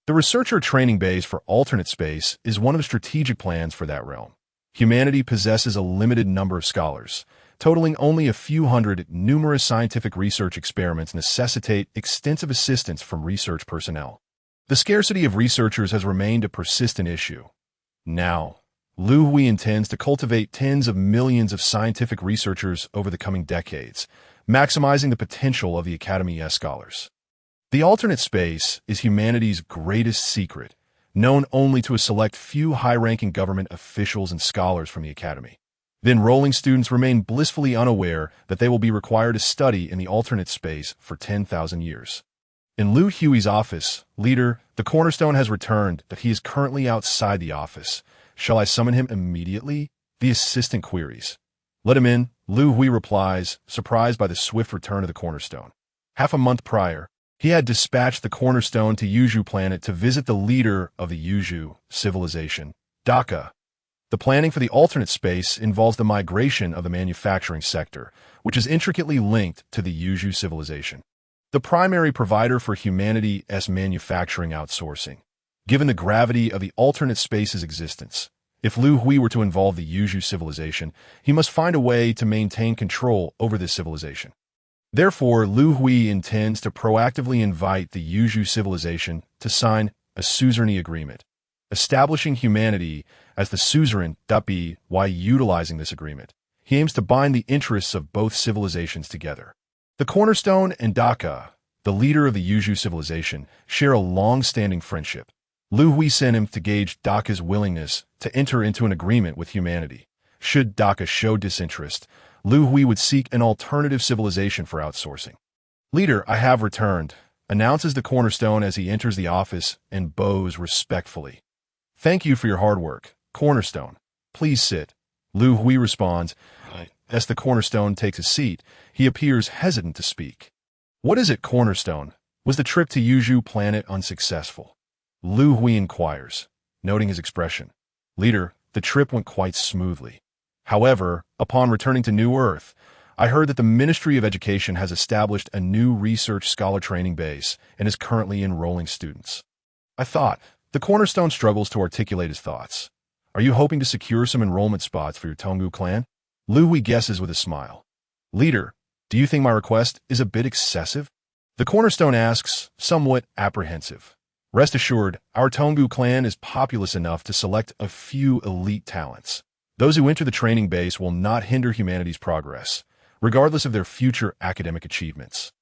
The researcher training base for alternate space is one of the strategic plans for that realm. Humanity possesses a limited number of scholars. Totaling only a few hundred, numerous scientific research experiments necessitate extensive assistance from research personnel. The scarcity of researchers has remained a persistent issue. Now, Liu Hui intends to cultivate tens of millions of scientific researchers over the coming decades, maximizing the potential of the Academy's scholars. The alternate space is humanity's greatest secret, known only to a select few high-ranking government officials and scholars from the Academy. The enrolling students remain blissfully unaware that they will be required to study in the alternate space for 10,000 years. In Liu Hui's office, leader, the cornerstone has returned that he is currently outside the office. Shall I summon him immediately? The assistant queries. Let him in, Liu Hui replies, surprised by the swift return of the cornerstone. Half a month prior, he had dispatched the cornerstone to Yuzhu planet to visit the leader of the Yuzhu civilization, Daka. The planning for the alternate space involves the migration of the manufacturing sector, which is intricately linked to the Yuzhu civilization, the primary provider for humanity's manufacturing outsourcing. Given the gravity of the alternate space's existence, if Liu Hui were to involve the Yuzhu civilization, he must find a way to maintain control over this civilization. Therefore, Liu Hui intends to proactively invite the Yuzhu civilization to sign a suzerainty agreement, establishing humanity as the suzerain. While utilizing this agreement, he aims to bind the interests of both civilizations together. The Cornerstone and Daka, the leader of the Yuzhu civilization, share a long-standing friendship. Liu Hui sent him to gauge Daka's willingness to enter into an agreement with humanity. Should Daka show disinterest, Liu Hui would seek an alternative civilization for outsourcing. Leader, I have returned, announces the Cornerstone as he enters the office and bows respectfully. Thank you for your hard work, Cornerstone. Please sit. Liu Hui responds. As the Cornerstone takes a seat, he appears hesitant to speak. What is it, Cornerstone? Was the trip to Yuzhu planet unsuccessful? Liu Hui inquires, noting his expression. Leader, the trip went quite smoothly. However, upon returning to New Earth, I heard that the Ministry of Education has established a new research scholar training base and is currently enrolling students. I thought. The Cornerstone struggles to articulate his thoughts. Are you hoping to secure some enrollment spots for your Tonggu clan? Liu Hui guesses with a smile. Leader, Do you think my request is a bit excessive? The cornerstone asks, somewhat apprehensive. Rest assured, our Tongu clan is populous enough to select a few elite talents. Those who enter the training base will not hinder humanity's progress, regardless of their future academic achievements.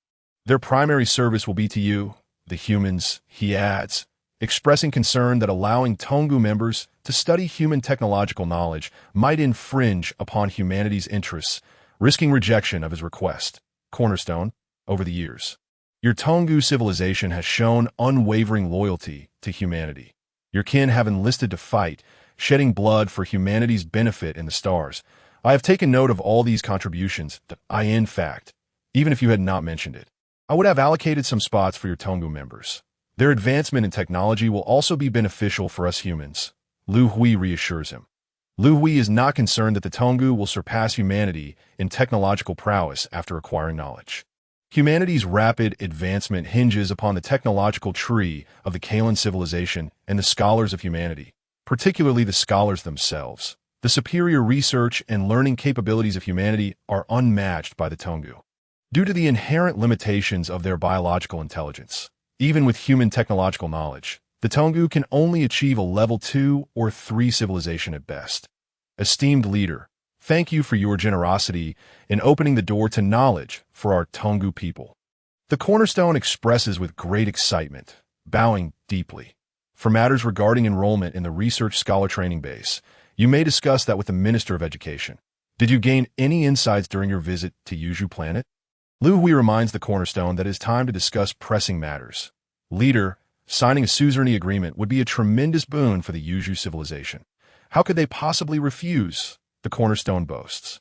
Their primary service will be to you, the humans, he adds, expressing concern that allowing Tongu members to study human technological knowledge might infringe upon humanity's interests, risking rejection of his request. Cornerstone, over the years, your Tongu civilization has shown unwavering loyalty to humanity. Your kin have enlisted to fight, shedding blood for humanity's benefit in the stars. I have taken note of all these contributions that in fact, even if you had not mentioned it, I would have allocated some spots for your Tongu members. Their advancement in technology will also be beneficial for us humans, Liu Hui reassures him. Liu Hui is not concerned that the Tongu will surpass humanity in technological prowess after acquiring knowledge. Humanity's rapid advancement hinges upon the technological tree of the Kalan civilization and the scholars of humanity, particularly the scholars themselves. The superior research and learning capabilities of humanity are unmatched by the Tongu. Due to the inherent limitations of their biological intelligence, even with human technological knowledge, the Tongu can only achieve a level 2 or 3 civilization at best. Esteemed leader, thank you for your generosity in opening the door to knowledge for our Tongu people. The cornerstone expresses with great excitement, bowing deeply. For matters regarding enrollment in the research scholar training base, you may discuss that with the Minister of Education. Did you gain any insights during your visit to Yuju planet? Liu Hui reminds the cornerstone that it is time to discuss pressing matters. Leader, signing a suzerainty agreement would be a tremendous boon for the Yuju civilization. How could they possibly refuse? The cornerstone boasts.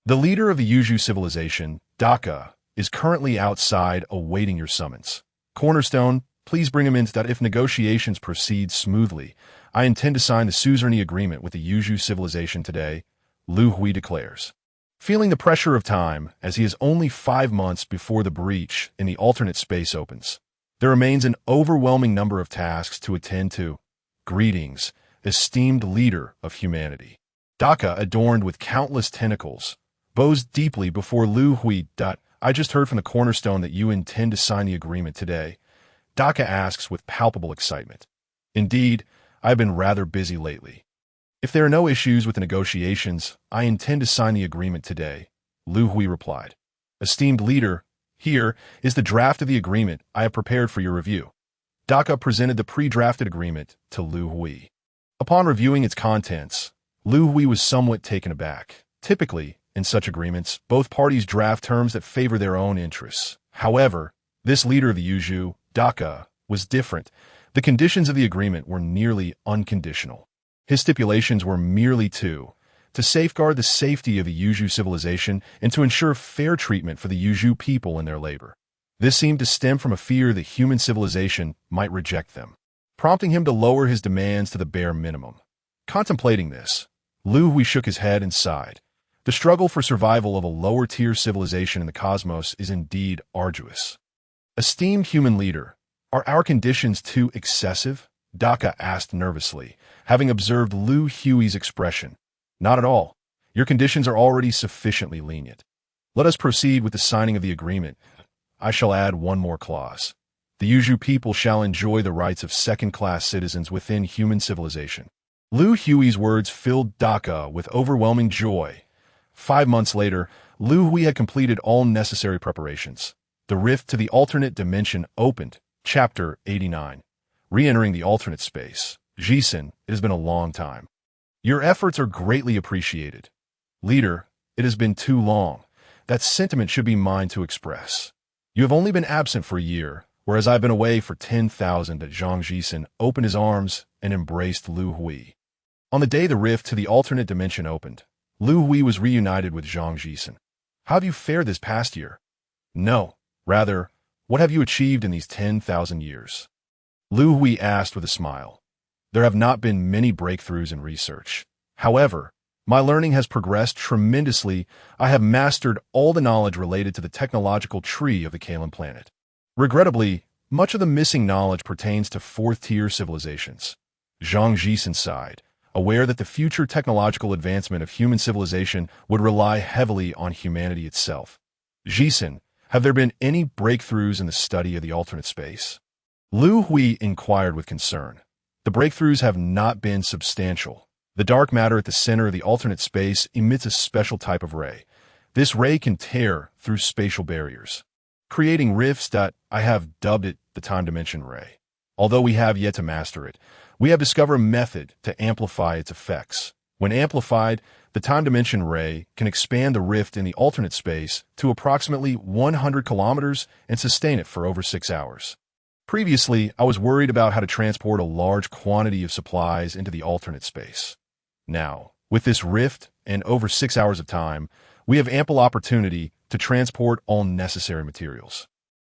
The leader of the Yuju civilization, Daka, is currently outside awaiting your summons. Cornerstone, please bring him in that if negotiations proceed smoothly, I intend to sign the suzerainty agreement with the Yuju civilization today, Liu Hui declares. Feeling the pressure of time, as he is only 5 months before the breach in the alternate space opens, there remains an overwhelming number of tasks to attend to. Greetings, esteemed leader of humanity. Daka, adorned with countless tentacles, bows deeply before Liu Hui. I just heard from the cornerstone that you intend to sign the agreement today. Daka asks with palpable excitement. Indeed, I have been rather busy lately. If there are no issues with the negotiations, I intend to sign the agreement today, Liu Hui replied. Esteemed leader, here is the draft of the agreement I have prepared for your review. Daka presented the pre-drafted agreement to Liu Hui. Upon reviewing its contents, Liu Hui was somewhat taken aback. Typically, in such agreements, both parties draft terms that favor their own interests. However, this leader of the Yuju, Daka, was different. The conditions of the agreement were nearly unconditional. His stipulations were merely to safeguard the safety of the Yuju civilization and to ensure fair treatment for the Yuju people in their labor. This seemed to stem from a fear that human civilization might reject them, prompting him to lower his demands to the bare minimum. Contemplating this, Liu Hui shook his head and sighed. The struggle for survival of a lower-tier civilization in the cosmos is indeed arduous. Esteemed human leader, are our conditions too excessive? Daka asked nervously, having observed Liu Hui's expression. Not at all. Your conditions are already sufficiently lenient. Let us proceed with the signing of the agreement. I shall add one more clause. The Yuju people shall enjoy the rights of second-class citizens within human civilization. Liu Hui's words filled Daka with overwhelming joy. 5 months later, Liu Hui had completed all necessary preparations. The rift to the alternate dimension opened. Chapter 89. Re-entering the alternate space. Jisen, it has been a long time. Your efforts are greatly appreciated. Leader, it has been too long. That sentiment should be mine to express. You have only been absent for a year, whereas I have been away for 10,000. Zhang Jisen opened his arms and embraced Liu Hui. On the day the rift to the alternate dimension opened, Liu Hui was reunited with Zhang Jisen. How have you fared this past year? No, rather, what have you achieved in these 10,000 years? Liu Hui asked with a smile. There have not been many breakthroughs in research. However, my learning has progressed tremendously. I have mastered all the knowledge related to the technological tree of the Kalan planet. Regrettably, much of the missing knowledge pertains to fourth-tier civilizations. Zhang Jisen sighed, aware that the future technological advancement of human civilization would rely heavily on humanity itself. Jisen, have there been any breakthroughs in the study of the alternate space? Liu Hui inquired with concern. The breakthroughs have not been substantial. The dark matter at the center of the alternate space emits a special type of ray. This ray can tear through spatial barriers, creating rifts that I have dubbed it the time dimension ray. Although we have yet to master it, we have discovered a method to amplify its effects. When amplified, the time dimension ray can expand the rift in the alternate space to approximately 100 kilometers and sustain it for over 6 hours. Previously, I was worried about how to transport a large quantity of supplies into the alternate space. Now, with this rift and over 6 hours of time, we have ample opportunity to transport all necessary materials.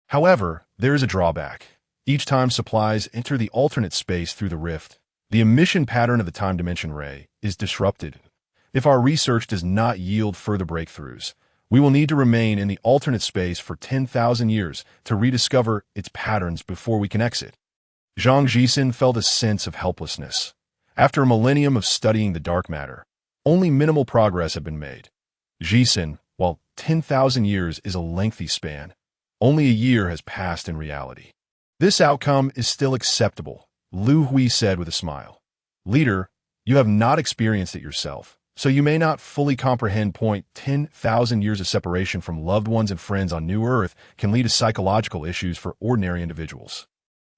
However, there is a drawback. Each time supplies enter the alternate space through the rift, the emission pattern of the time dimension ray is disrupted. If our research does not yield further breakthroughs, we will need to remain in the alternate space for 10,000 years to rediscover its patterns before we can exit. Zhang Jisen felt a sense of helplessness. After a millennium of studying the dark matter, only minimal progress had been made. Jisen, while 10,000 years is a lengthy span, only a year has passed in reality. This outcome is still acceptable, Liu Hui said with a smile. Leader, you have not experienced it yourself, so you may not fully comprehend. 10,000 years of separation from loved ones and friends on New Earth can lead to psychological issues for ordinary individuals.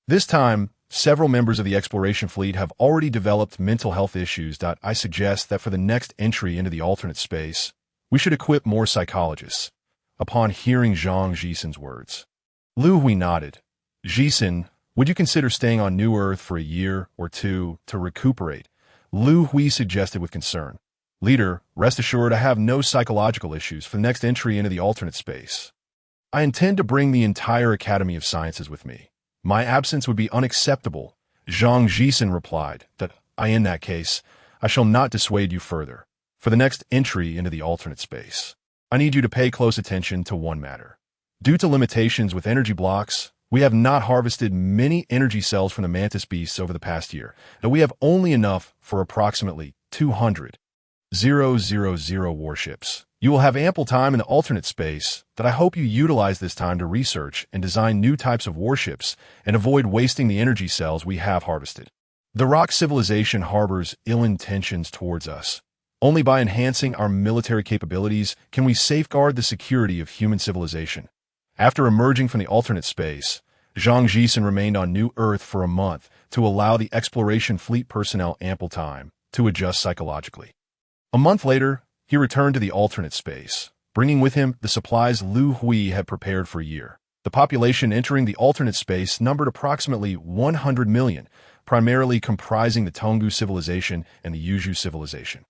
This time, several members of the exploration fleet have already developed mental health issues. I suggest that for the next entry into the alternate space, we should equip more psychologists. Upon hearing Zhang Jisen's words, Liu Hui nodded. Jisen, would you consider staying on New Earth for a year or two to recuperate? Liu Hui suggested with concern. Leader, rest assured I have no psychological issues for the next entry into the alternate space. I intend to bring the entire Academy of Sciences with me. My absence would be unacceptable. Zhang Jisen replied that in that case, I shall not dissuade you further. For the next entry into the alternate space, I need you to pay close attention to one matter. Due to limitations with energy blocks, we have not harvested many energy cells from the mantis beasts over the past year, and we have only enough for approximately 200,000 warships. You will have ample time in the alternate space that I hope you utilize this time to research and design new types of warships and avoid wasting the energy cells we have harvested. The rock civilization harbors ill intentions towards us. Only by enhancing our military capabilities can we safeguard the security of human civilization. After emerging from the alternate space, Zhang Jisen remained on New Earth for a month to allow the exploration fleet personnel ample time to adjust psychologically. A month later, he returned to the alternate space, bringing with him the supplies Liu Hui had prepared for a year. The population entering the alternate space numbered approximately 100 million, primarily comprising the Tonggu civilization and the Yuzhu civilization.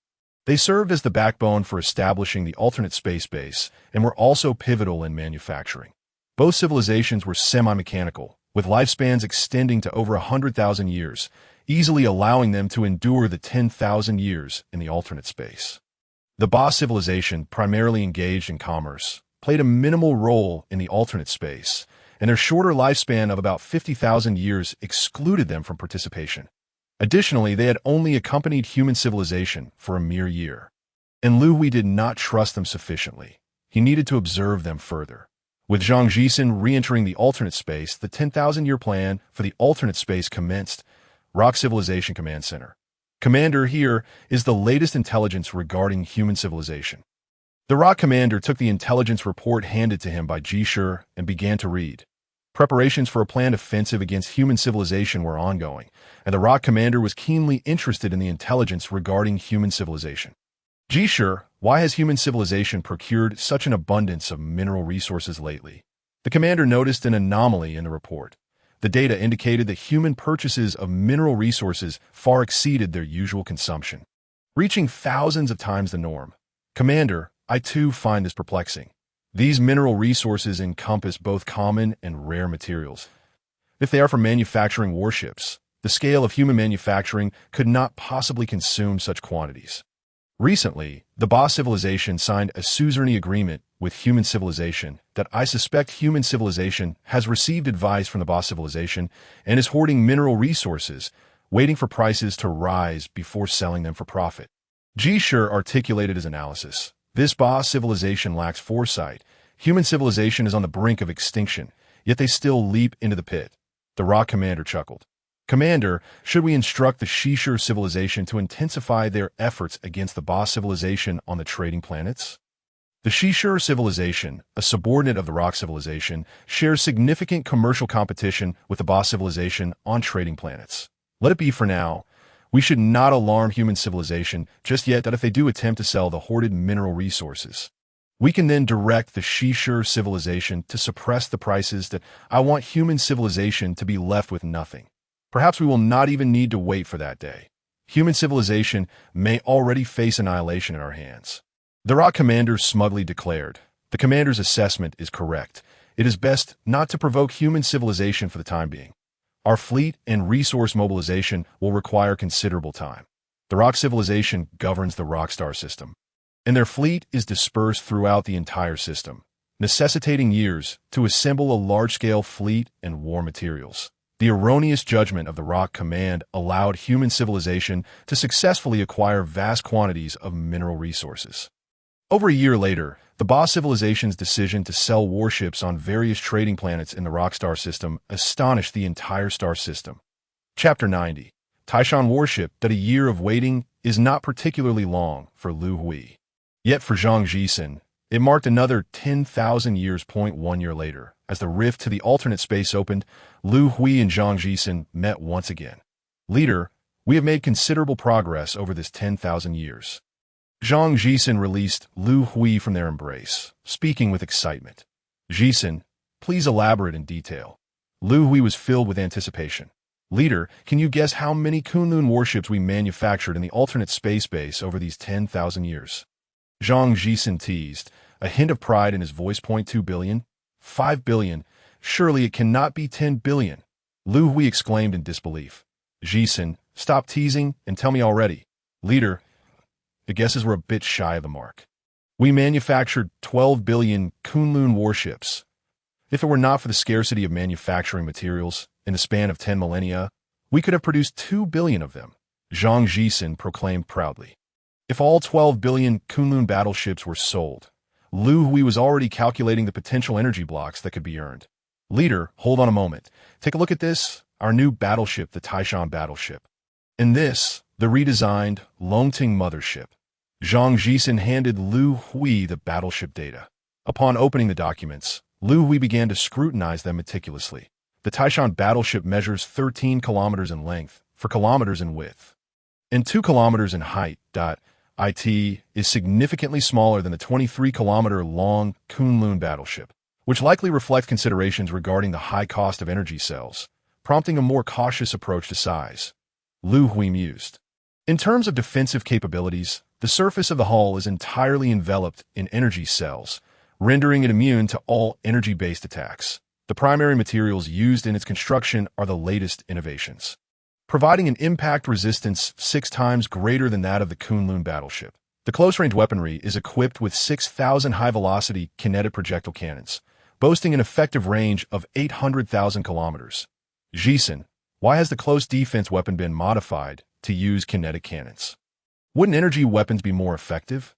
They served as the backbone for establishing the alternate space base and were also pivotal in manufacturing. Both civilizations were semi-mechanical, with lifespans extending to over 100,000 years, easily allowing them to endure the 10,000 years in the alternate space. The Ba civilization, primarily engaged in commerce, played a minimal role in the alternate space, and their shorter lifespan of about 50,000 years excluded them from participation. Additionally, they had only accompanied human civilization for a mere year, and Liu Hui did not trust them sufficiently. He needed to observe them further. With Zhang Jisen re-entering the alternate space, the 10,000-year plan for the alternate space commenced. Rock Civilization Command Center. Commander, here is the latest intelligence regarding human civilization. The Rock Commander took the intelligence report handed to him by Jisher and began to read. Preparations for a planned offensive against human civilization were ongoing, and the Rock Commander was keenly interested in the intelligence regarding human civilization. Jisher, why has human civilization procured such an abundance of mineral resources lately? The commander noticed an anomaly in the report. The data indicated that human purchases of mineral resources far exceeded their usual consumption, reaching thousands of times the norm. Commander, I too find this perplexing. These mineral resources encompass both common and rare materials. If they are for manufacturing warships, the scale of human manufacturing could not possibly consume such quantities. Recently, the Ba civilization signed a suzerainty agreement with human civilization that I suspect human civilization has received advice from the Ba civilization and is hoarding mineral resources, waiting for prices to rise before selling them for profit. Jisher articulated his analysis. This Ba civilization lacks foresight, Human civilization is on the brink of extinction, yet they still leap into the pit. The rock commander chuckled. Commander, should we instruct the Shishir civilization to intensify their efforts against the boss civilization on the trading planets? The Shishir civilization, a subordinate of the rock civilization, shares significant commercial competition with the boss civilization on trading planets. Let it be for now. We should not alarm human civilization just yet that if they do attempt to sell the hoarded mineral resources. We can then direct the Shishir civilization to suppress the prices that I want human civilization to be left with nothing. Perhaps we will not even need to wait for that day. Human civilization may already face annihilation in our hands. The rock commander smugly declared, the commander's assessment is correct. It is best not to provoke human civilization for the time being. Our fleet and resource mobilization will require considerable time. The rock civilization governs the Rockstar system, and their fleet is dispersed throughout the entire system, necessitating years to assemble a large-scale fleet and war materials. The erroneous judgment of the Rock Command allowed human civilization to successfully acquire vast quantities of mineral resources. Over a year later, the boss civilization's decision to sell warships on various trading planets in the Rockstar system astonished the entire star system. Chapter 90. Taishan warship that a year of waiting is not particularly long for Liu Hui. Yet for Zhang Jisen, it marked another 10,000 years. 1 year later, as the rift to the alternate space opened, Liu Hui and Zhang Jisen met once again. Leader, we have made considerable progress over this 10,000 years. Zhang Jisen released Liu Hui from their embrace, speaking with excitement. Jisen, please elaborate in detail. Liu Hui was filled with anticipation. Leader, can you guess how many Kunlun warships we manufactured in the alternate space base over these 10,000 years? Zhang Jisen teased, a hint of pride in his voice. 2 billion? 5 billion? Surely it cannot be 10 billion. Liu Hui exclaimed in disbelief. Jisen, stop teasing and tell me already. Leader, the guesses were a bit shy of the mark. We manufactured 12 billion Kunlun warships. If it were not for the scarcity of manufacturing materials, in the span of 10 millennia, we could have produced 2 billion of them, Zhang Jisen proclaimed proudly. If all 12 billion Kunlun battleships were sold, Liu Hui was already calculating the potential energy blocks that could be earned. Leader, hold on a moment. Take a look at this, our new battleship, the Taishan battleship. And this, the redesigned Longting mothership. Zhang Jisen handed Liu Hui the battleship data. Upon opening the documents, Liu Hui began to scrutinize them meticulously. The Taishan battleship measures 13 kilometers in length, 4 kilometers in width, and 2 kilometers in height. It is significantly smaller than the 23-kilometer-long Kunlun battleship, which likely reflects considerations regarding the high cost of energy cells, prompting a more cautious approach to size. Liu Hui mused. In terms of defensive capabilities, the surface of the hull is entirely enveloped in energy cells, rendering it immune to all energy-based attacks. The primary materials used in its construction are the latest innovations, providing an impact resistance 6 times greater than that of the Kunlun battleship. The close-range weaponry is equipped with 6,000 high-velocity kinetic projectile cannons, boasting an effective range of 800,000 kilometers. Jisen, why has the close defense weapon been modified to use kinetic cannons? Wouldn't energy weapons be more effective?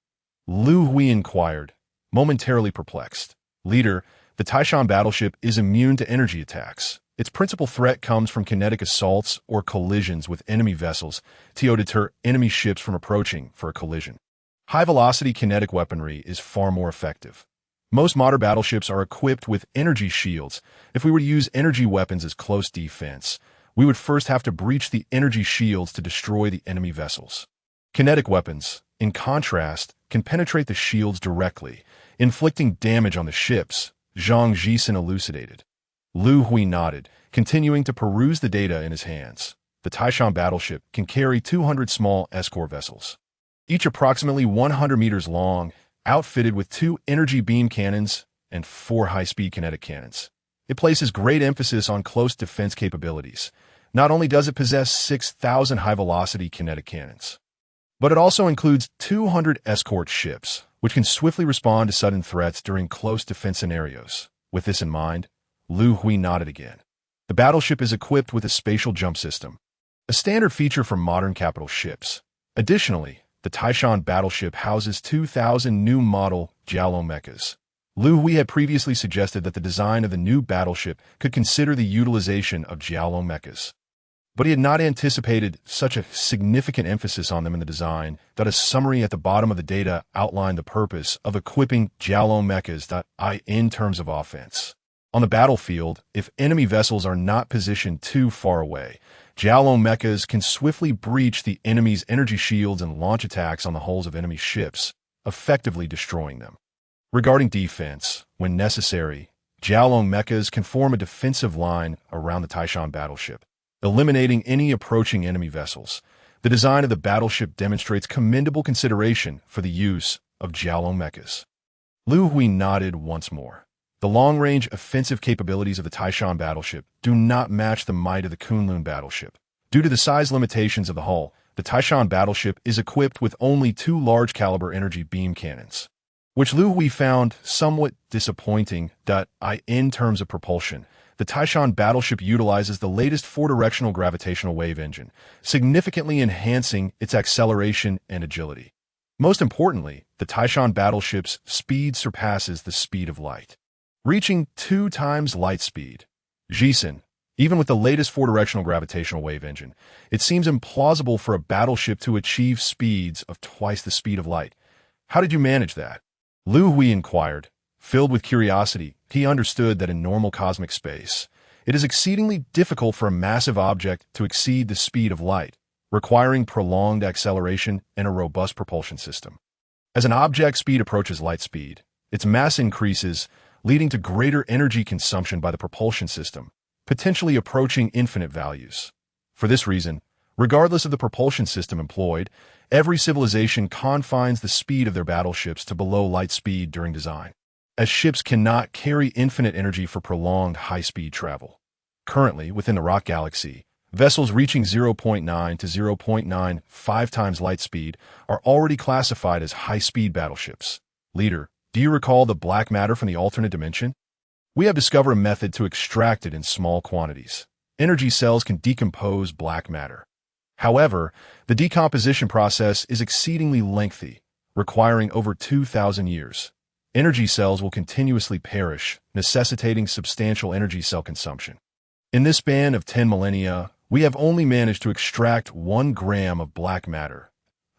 Liu Hui inquired, momentarily perplexed. Leader, the Taishan battleship is immune to energy attacks. Its principal threat comes from kinetic assaults or collisions with enemy vessels to deter enemy ships from approaching for a collision. High-velocity kinetic weaponry is far more effective. Most modern battleships are equipped with energy shields. If we were to use energy weapons as close defense, we would first have to breach the energy shields to destroy the enemy vessels. Kinetic weapons, in contrast, can penetrate the shields directly, inflicting damage on the ships, Zhang Jisen elucidated. Liu Hui nodded, continuing to peruse the data in his hands. The Taishan battleship can carry 200 small escort vessels, each approximately 100 meters long, outfitted with 2 energy beam cannons and 4 high-speed kinetic cannons. It places great emphasis on close defense capabilities. Not only does it possess 6,000 high-velocity kinetic cannons, but it also includes 200 escort ships, which can swiftly respond to sudden threats during close defense scenarios. With this in mind, Liu Hui nodded again. The battleship is equipped with a spatial jump system, a standard feature for modern capital ships. Additionally, the Taishan battleship houses 2,000 new model Jialong mechas, Liu Hui had previously suggested that the design of the new battleship could consider the utilization of Jiaolong mechas. But he had not anticipated such a significant emphasis on them in the design that a summary at the bottom of the data outlined the purpose of equipping Jiaolong mechas in terms of offense. On the battlefield, if enemy vessels are not positioned too far away, Jiaolong mechas can swiftly breach the enemy's energy shields and launch attacks on the hulls of enemy ships, effectively destroying them. Regarding defense, when necessary, Jiaolong mechas can form a defensive line around the Taishan battleship, eliminating any approaching enemy vessels. The design of the battleship demonstrates commendable consideration for the use of Jiaolong mechas. Liu Hui nodded once more. The long-range offensive capabilities of the Taishan battleship do not match the might of the Kunlun battleship. Due to the size limitations of the hull, the Taishan battleship is equipped with only 2 large-caliber energy beam cannons, which Liu Hui found somewhat disappointing. In terms of propulsion, the Taishan battleship utilizes the latest 4-directional gravitational wave engine, significantly enhancing its acceleration and agility. Most importantly, the Taishan battleship's speed surpasses the speed of light, reaching 2 times light speed. Jisen, even with the latest 4-directional gravitational wave engine, it seems implausible for a battleship to achieve speeds of twice the speed of light. How did you manage that? Liu Hui inquired. Filled with curiosity, he understood that in normal cosmic space, it is exceedingly difficult for a massive object to exceed the speed of light, requiring prolonged acceleration and a robust propulsion system. As an object's speed approaches light speed, its mass increases, leading to greater energy consumption by the propulsion system, potentially approaching infinite values. For this reason, regardless of the propulsion system employed, every civilization confines the speed of their battleships to below light speed during design, as ships cannot carry infinite energy for prolonged high-speed travel. Currently, within the rock galaxy, vessels reaching 0.9 to 0.95 times light speed are already classified as high-speed battleships. Leader, do you recall the black matter from the alternate dimension? We have discovered a method to extract it in small quantities. Energy cells can decompose black matter. However, the decomposition process is exceedingly lengthy, requiring over 2,000 years. Energy cells will continuously perish, necessitating substantial energy cell consumption. In this span of 10 millennia, we have only managed to extract 1 gram of black matter.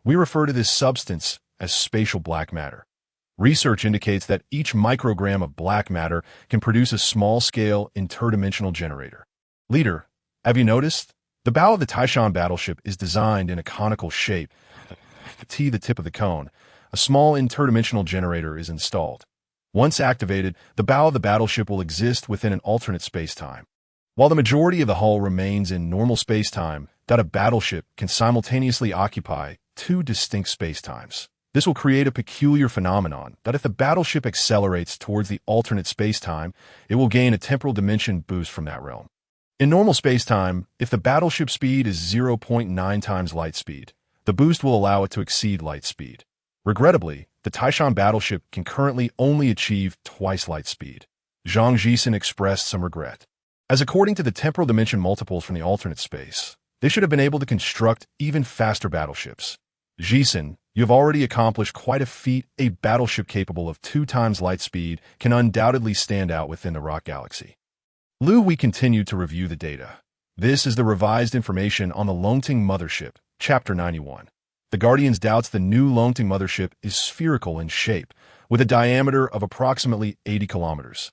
We refer to this substance as spatial black matter. Research indicates that each microgram of black matter can produce a small-scale interdimensional generator. Leader, have you noticed? The bow of the Taishan battleship is designed in a conical shape. To the tip of the cone, a small interdimensional generator is installed. Once activated, the bow of the battleship will exist within an alternate space-time. While the majority of the hull remains in normal space-time, a battleship can simultaneously occupy 2 distinct space-times. This will create a peculiar phenomenon that if the battleship accelerates towards the alternate space-time, it will gain a temporal dimension boost from that realm. In normal space-time, if the battleship speed is 0.9 times light speed, the boost will allow it to exceed light speed. Regrettably, the Taishan battleship can currently only achieve twice light speed. Zhang Jisen expressed some regret, as according to the temporal dimension multiples from the alternate space, they should have been able to construct even faster battleships. Jisen, you have already accomplished quite a feat. A battleship capable of 2 times light speed can undoubtedly stand out within the rock galaxy. Liu Hui continued to review the data. This is the revised information on the Longting mothership, Chapter 91. The Guardians doubts the new Longting mothership is spherical in shape, with a diameter of approximately 80 kilometers.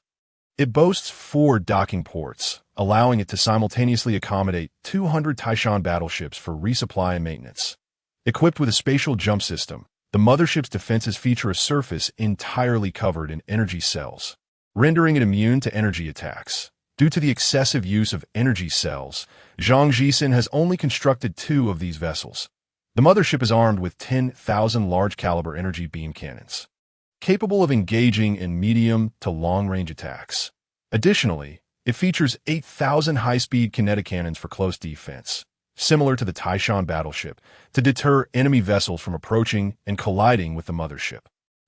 It boasts 4 docking ports, allowing it to simultaneously accommodate 200 Taishan battleships for resupply and maintenance. Equipped with a spatial jump system, the mothership's defenses feature a surface entirely covered in energy cells, rendering it immune to energy attacks. Due to the excessive use of energy cells, Zhang Jisen has only constructed 2 of these vessels. The mothership is armed with 10,000 large-caliber energy beam cannons, capable of engaging in medium to long-range attacks. Additionally, it features 8,000 high-speed kinetic cannons for close defense, similar to the Taishan battleship, to deter enemy vessels from approaching and colliding with the mothership.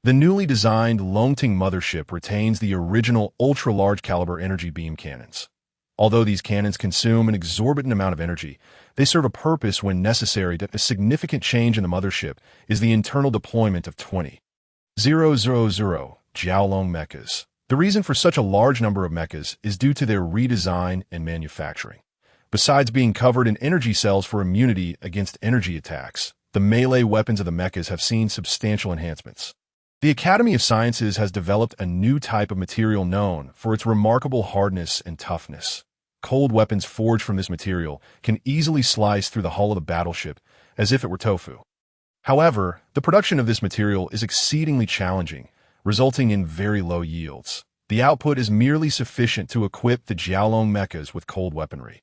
The newly designed Longting mothership retains the original ultra-large caliber energy beam cannons. Although these cannons consume an exorbitant amount of energy, they serve a purpose when necessary. A significant change in the mothership is the internal deployment of 20,000 Jiaolong mechas. The reason for such a large number of mechas is due to their redesign and manufacturing. Besides being covered in energy cells for immunity against energy attacks, the melee weapons of the mechas have seen substantial enhancements. The Academy of Sciences has developed a new type of material known for its remarkable hardness and toughness. Cold weapons forged from this material can easily slice through the hull of the battleship as if it were tofu. However, the production of this material is exceedingly challenging, resulting in very low yields. The output is merely sufficient to equip the Jiaolong mechas with cold weaponry.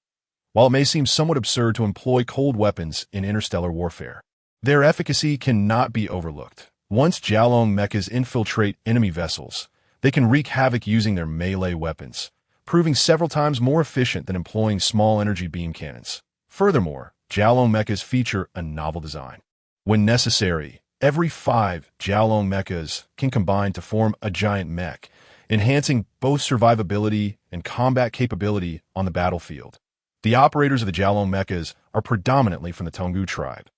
While it may seem somewhat absurd to employ cold weapons in interstellar warfare, their efficacy cannot be overlooked. Once Jiaolong mechas infiltrate enemy vessels, they can wreak havoc using their melee weapons, proving several times more efficient than employing small energy beam cannons. Furthermore, Jiaolong mechas feature a novel design. When necessary, every 5 Jiaolong mechas can combine to form a giant mech, enhancing both survivability and combat capability on the battlefield. The operators of the Jiaolong mechas are predominantly from the Tonggu tribe.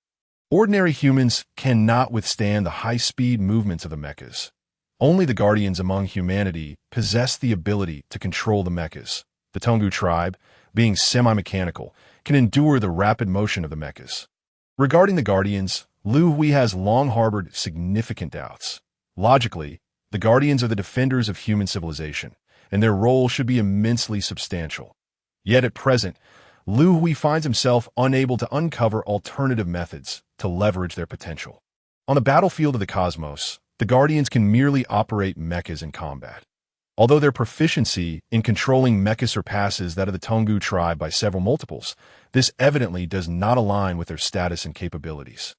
Ordinary humans cannot withstand the high-speed movements of the mechas. Only the guardians among humanity possess the ability to control the mechas. The Tonggu tribe, being semi-mechanical, can endure the rapid motion of the mechas. Regarding the guardians, Liu Hui has long harbored significant doubts. Logically, the guardians are the defenders of human civilization, and their role should be immensely substantial. Yet at present, Liu Hui finds himself unable to uncover alternative methods to leverage their potential. On the battlefield of the cosmos, the Guardians can merely operate mechas in combat. Although their proficiency in controlling mechas surpasses that of the Tonggu tribe by several multiples, this evidently does not align with their status and capabilities.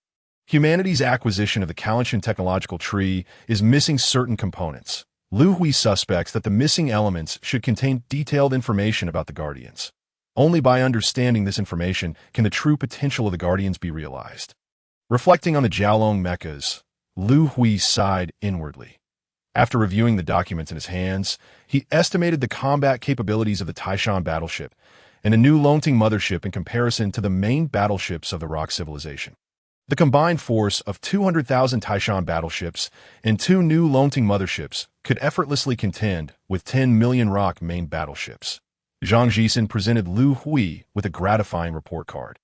Humanity's acquisition of the Kalanshan technological tree is missing certain components. Liu Hui suspects that the missing elements should contain detailed information about the Guardians. Only by understanding this information can the true potential of the Guardians be realized. Reflecting on the Jiaolong mechas, Liu Hui sighed inwardly. After reviewing the documents in his hands, he estimated the combat capabilities of the Taishan battleship and a new Longting mothership in comparison to the main battleships of the Rock civilization. The combined force of 200,000 Taishan battleships and 2 new Longting motherships could effortlessly contend with 10 million Rock main battleships. Zhang Jisen presented Liu Hui with a gratifying report card.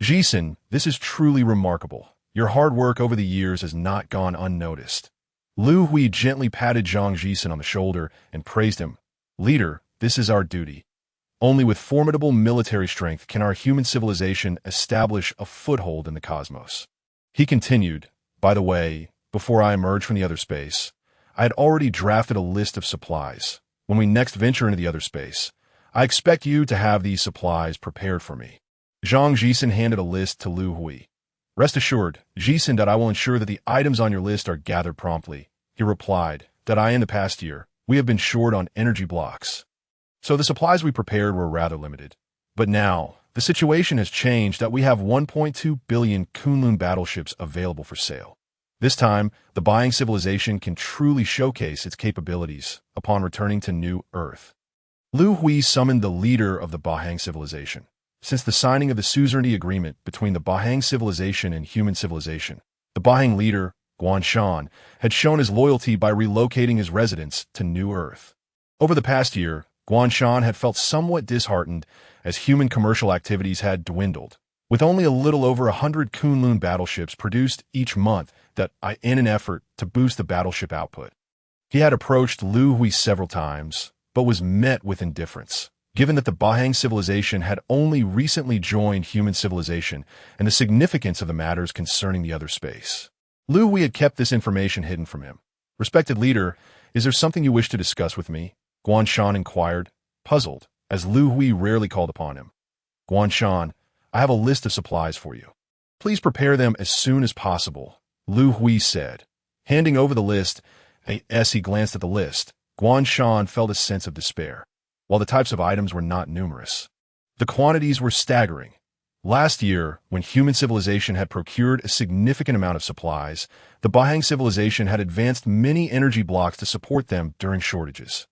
Jisen, this is truly remarkable. Your hard work over the years has not gone unnoticed. Liu Hui gently patted Zhang Jisen on the shoulder and praised him. Leader, this is our duty. Only with formidable military strength can our human civilization establish a foothold in the cosmos. He continued, by the way, before I emerged from the other space, I had already drafted a list of supplies. When we next venture into the other space, I expect you to have these supplies prepared for me. Zhang Jisen handed a list to Liu Hui. Rest assured, Jisen, that I will ensure that the items on your list are gathered promptly. He replied, that in the past year, we have been short on energy blocks. So the supplies we prepared were rather limited. But now, the situation has changed that we have 1.2 billion Kunlun battleships available for sale. This time, the buying civilization can truly showcase its capabilities upon returning to New Earth. Liu Hui summoned the leader of the Bahang civilization. Since the signing of the suzerainty agreement between the Bahang civilization and human civilization, the Bahang leader, Guanshan, had shown his loyalty by relocating his residence to New Earth. Over the past year, Guanshan had felt somewhat disheartened as human commercial activities had dwindled, with only a little over 100 Kunlun battleships produced each month in an effort to boost the battleship output. He had approached Liu Hui several times, but was met with indifference, given that the Bahang civilization had only recently joined human civilization and the significance of the matters concerning the other space. Liu Hui had kept this information hidden from him. Respected leader, is there something you wish to discuss with me? Guanshan inquired, puzzled, as Liu Hui rarely called upon him. Guanshan, I have a list of supplies for you. Please prepare them as soon as possible, Liu Hui said. Handing over the list, as he glanced at the list, Guanshan felt a sense of despair. While the types of items were not numerous, the quantities were staggering. Last year, when human civilization had procured a significant amount of supplies, the Bahang civilization had advanced many energy blocks to support them during shortages.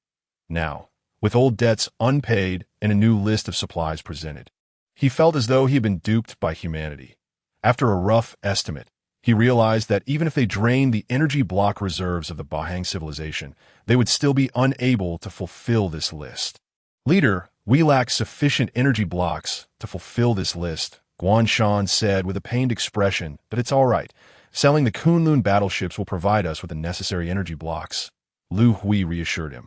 Now, with old debts unpaid and a new list of supplies presented, he felt as though he had been duped by humanity. After a rough estimate, He realized that even if they drained the energy block reserves of the Bahang civilization, they would still be unable to fulfill this list. "Leader, we lack sufficient energy blocks to fulfill this list," Guan Shan said with a pained expression, "but it's all right. Selling the Kunlun battleships will provide us with the necessary energy blocks." Liu Hui reassured him.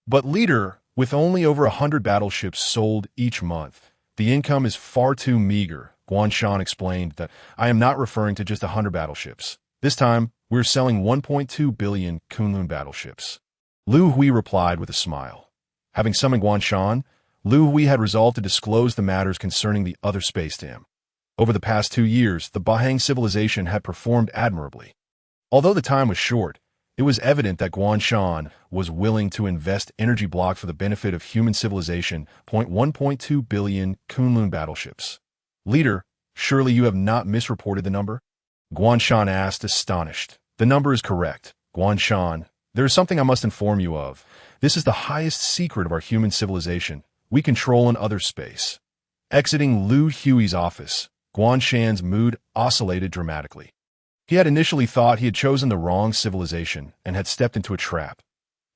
"But leader, with only over 100 battleships sold each month, the income is far too meager." Guan Shan explained that, "I am not referring to just 100 battleships. This time, we're selling 1.2 billion Kunlun battleships." Liu Hui replied with a smile. Having summoned Guan Shan, Liu Hui had resolved to disclose the matters concerning the other space to him. Over the past 2 years, the Bahang civilization had performed admirably. Although the time was short, it was evident that Guan Shan was willing to invest energy blocks for the benefit of human civilization. 1.2 billion Kunlun battleships. "Leader, surely you have not misreported the number?" Guan Shan asked, astonished. "The number is correct, Guan Shan. There is something I must inform you of. This is the highest secret of our human civilization. We control another space." Exiting Liu Hui's office, Guan Shan's mood oscillated dramatically. He had initially thought he had chosen the wrong civilization and had stepped into a trap.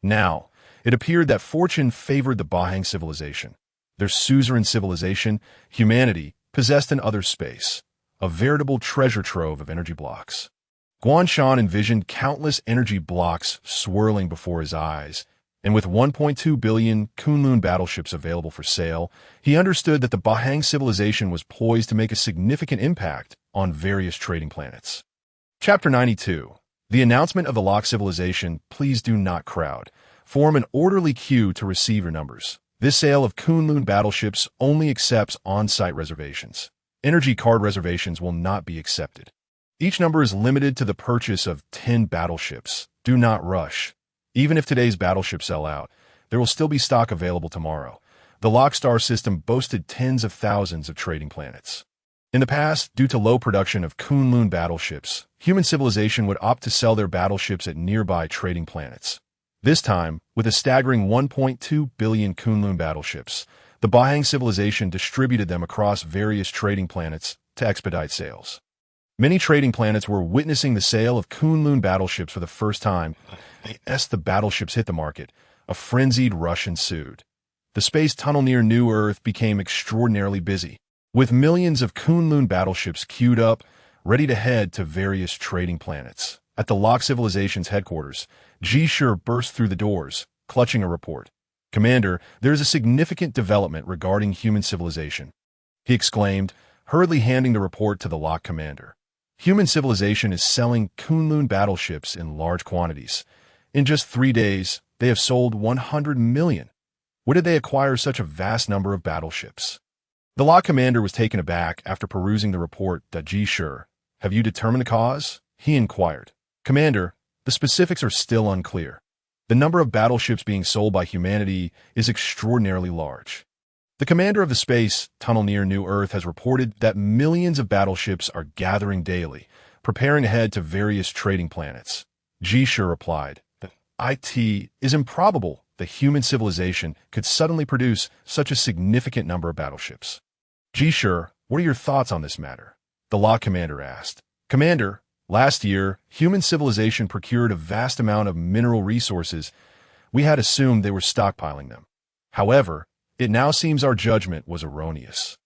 Now, it appeared that fortune favored the Bahang civilization. Their suzerain civilization, humanity, possessed an other space, a veritable treasure trove of energy blocks. Guan Shan envisioned countless energy blocks swirling before his eyes, and with 1.2 billion Kunlun battleships available for sale, he understood that the Bahang civilization was poised to make a significant impact on various trading planets. Chapter 92. The announcement of the locked civilization. Please do not crowd. Form an orderly queue to receive your numbers. This sale of Kunlun battleships only accepts on-site reservations. Energy card reservations will not be accepted. Each number is limited to the purchase of 10 battleships. Do not rush. Even if today's battleships sell out, there will still be stock available tomorrow. The Lockstar system boasted tens of thousands of trading planets. In the past, due to low production of Kunlun battleships, human civilization would opt to sell their battleships at nearby trading planets. This time, with a staggering 1.2 billion Kunlun battleships, the Bahang civilization distributed them across various trading planets to expedite sales. Many trading planets were witnessing the sale of Kunlun battleships for the first time. As the battleships hit the market, a frenzied rush ensued. The space tunnel near New Earth became extraordinarily busy, with millions of Kunlun battleships queued up, ready to head to various trading planets. At the locked civilization's headquarters, Ji-Shur burst through the doors, clutching a report. "Commander, there is a significant development regarding human civilization," he exclaimed, hurriedly handing the report to the locked commander. "Human civilization is selling Kunlun battleships in large quantities. In just 3 days, they have sold 100 million. Where did they acquire such a vast number of battleships?" The locked commander was taken aback after perusing the report. Ji-Shur, "Have you determined the cause?" he inquired. "Commander, the specifics are still unclear. The number of battleships being sold by humanity is extraordinarily large. The commander of the space tunnel near New Earth has reported that millions of battleships are gathering daily, preparing to head to various trading planets." Ji-Shur replied, "It is improbable that human civilization could suddenly produce such a significant number of battleships." "Ji-Shur, what are your thoughts on this matter?" the locked commander asked. "Commander, last year, human civilization procured a vast amount of mineral resources. We had assumed they were stockpiling them. However, it now seems our judgment was erroneous.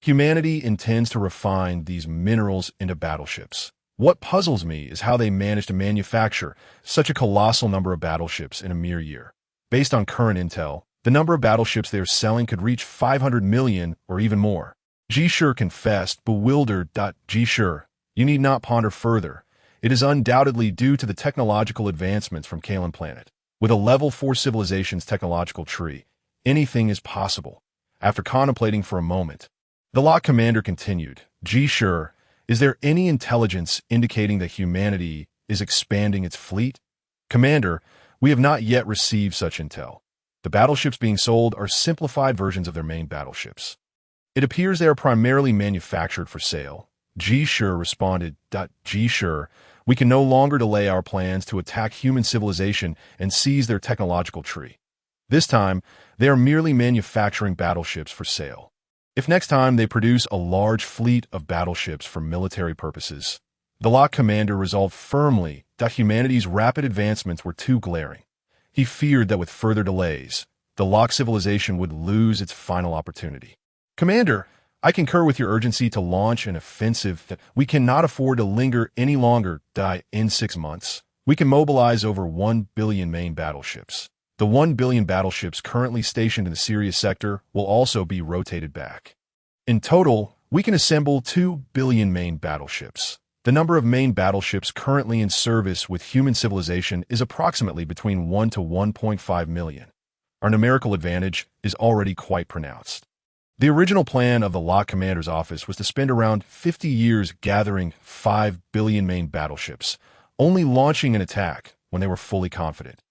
Humanity intends to refine these minerals into battleships. What puzzles me is how they managed to manufacture such a colossal number of battleships in a mere year. Based on current intel, the number of battleships they are selling could reach 500 million or even more." Ji-Shur confessed, bewildered. "Ji-Shur, you need not ponder further. It is undoubtedly due to the technological advancements from Kalan planet. With a level 4 civilization's technological tree, anything is possible." After contemplating for a moment, the locked commander continued, "Ji-Shur, is there any intelligence indicating that humanity is expanding its fleet?" "Commander, we have not yet received such intel. The battleships being sold are simplified versions of their main battleships. It appears they are primarily manufactured for sale." Ji-Shur responded, "Ji-Shur, we can no longer delay our plans to attack human civilization and seize their technological tree. This time, they are merely manufacturing battleships for sale. If next time they produce a large fleet of battleships for military purposes, The Lock commander resolved firmly that humanity's rapid advancements were too glaring. He feared that with further delays, the Lock civilization would lose its final opportunity. Commander, I concur with your urgency to launch an offensive that we cannot afford to linger any longer. In 6 months, we can mobilize over 1 billion main battleships. The 1 billion battleships currently stationed in the Sirius sector will also be rotated back. In total, we can assemble 2 billion main battleships. The number of main battleships currently in service with human civilization is approximately between 1 to 1.5 million. Our numerical advantage is already quite pronounced. The original plan of the Lock Commander's office was to spend around 50 years gathering 5 billion main battleships, only launching an attack when they were fully confident.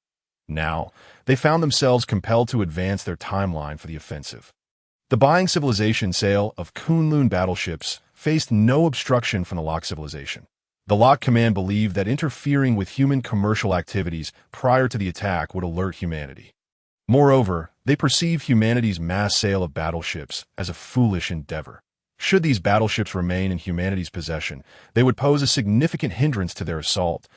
Now, they found themselves compelled to advance their timeline for the offensive. The buying civilization sale of Kunlun battleships faced no obstruction from the Lock civilization. The Lock Command believed that interfering with human commercial activities prior to the attack would alert humanity. Moreover, they perceive humanity's mass sale of battleships as a foolish endeavor. Should these battleships remain in humanity's possession, they would pose a significant hindrance to their assault.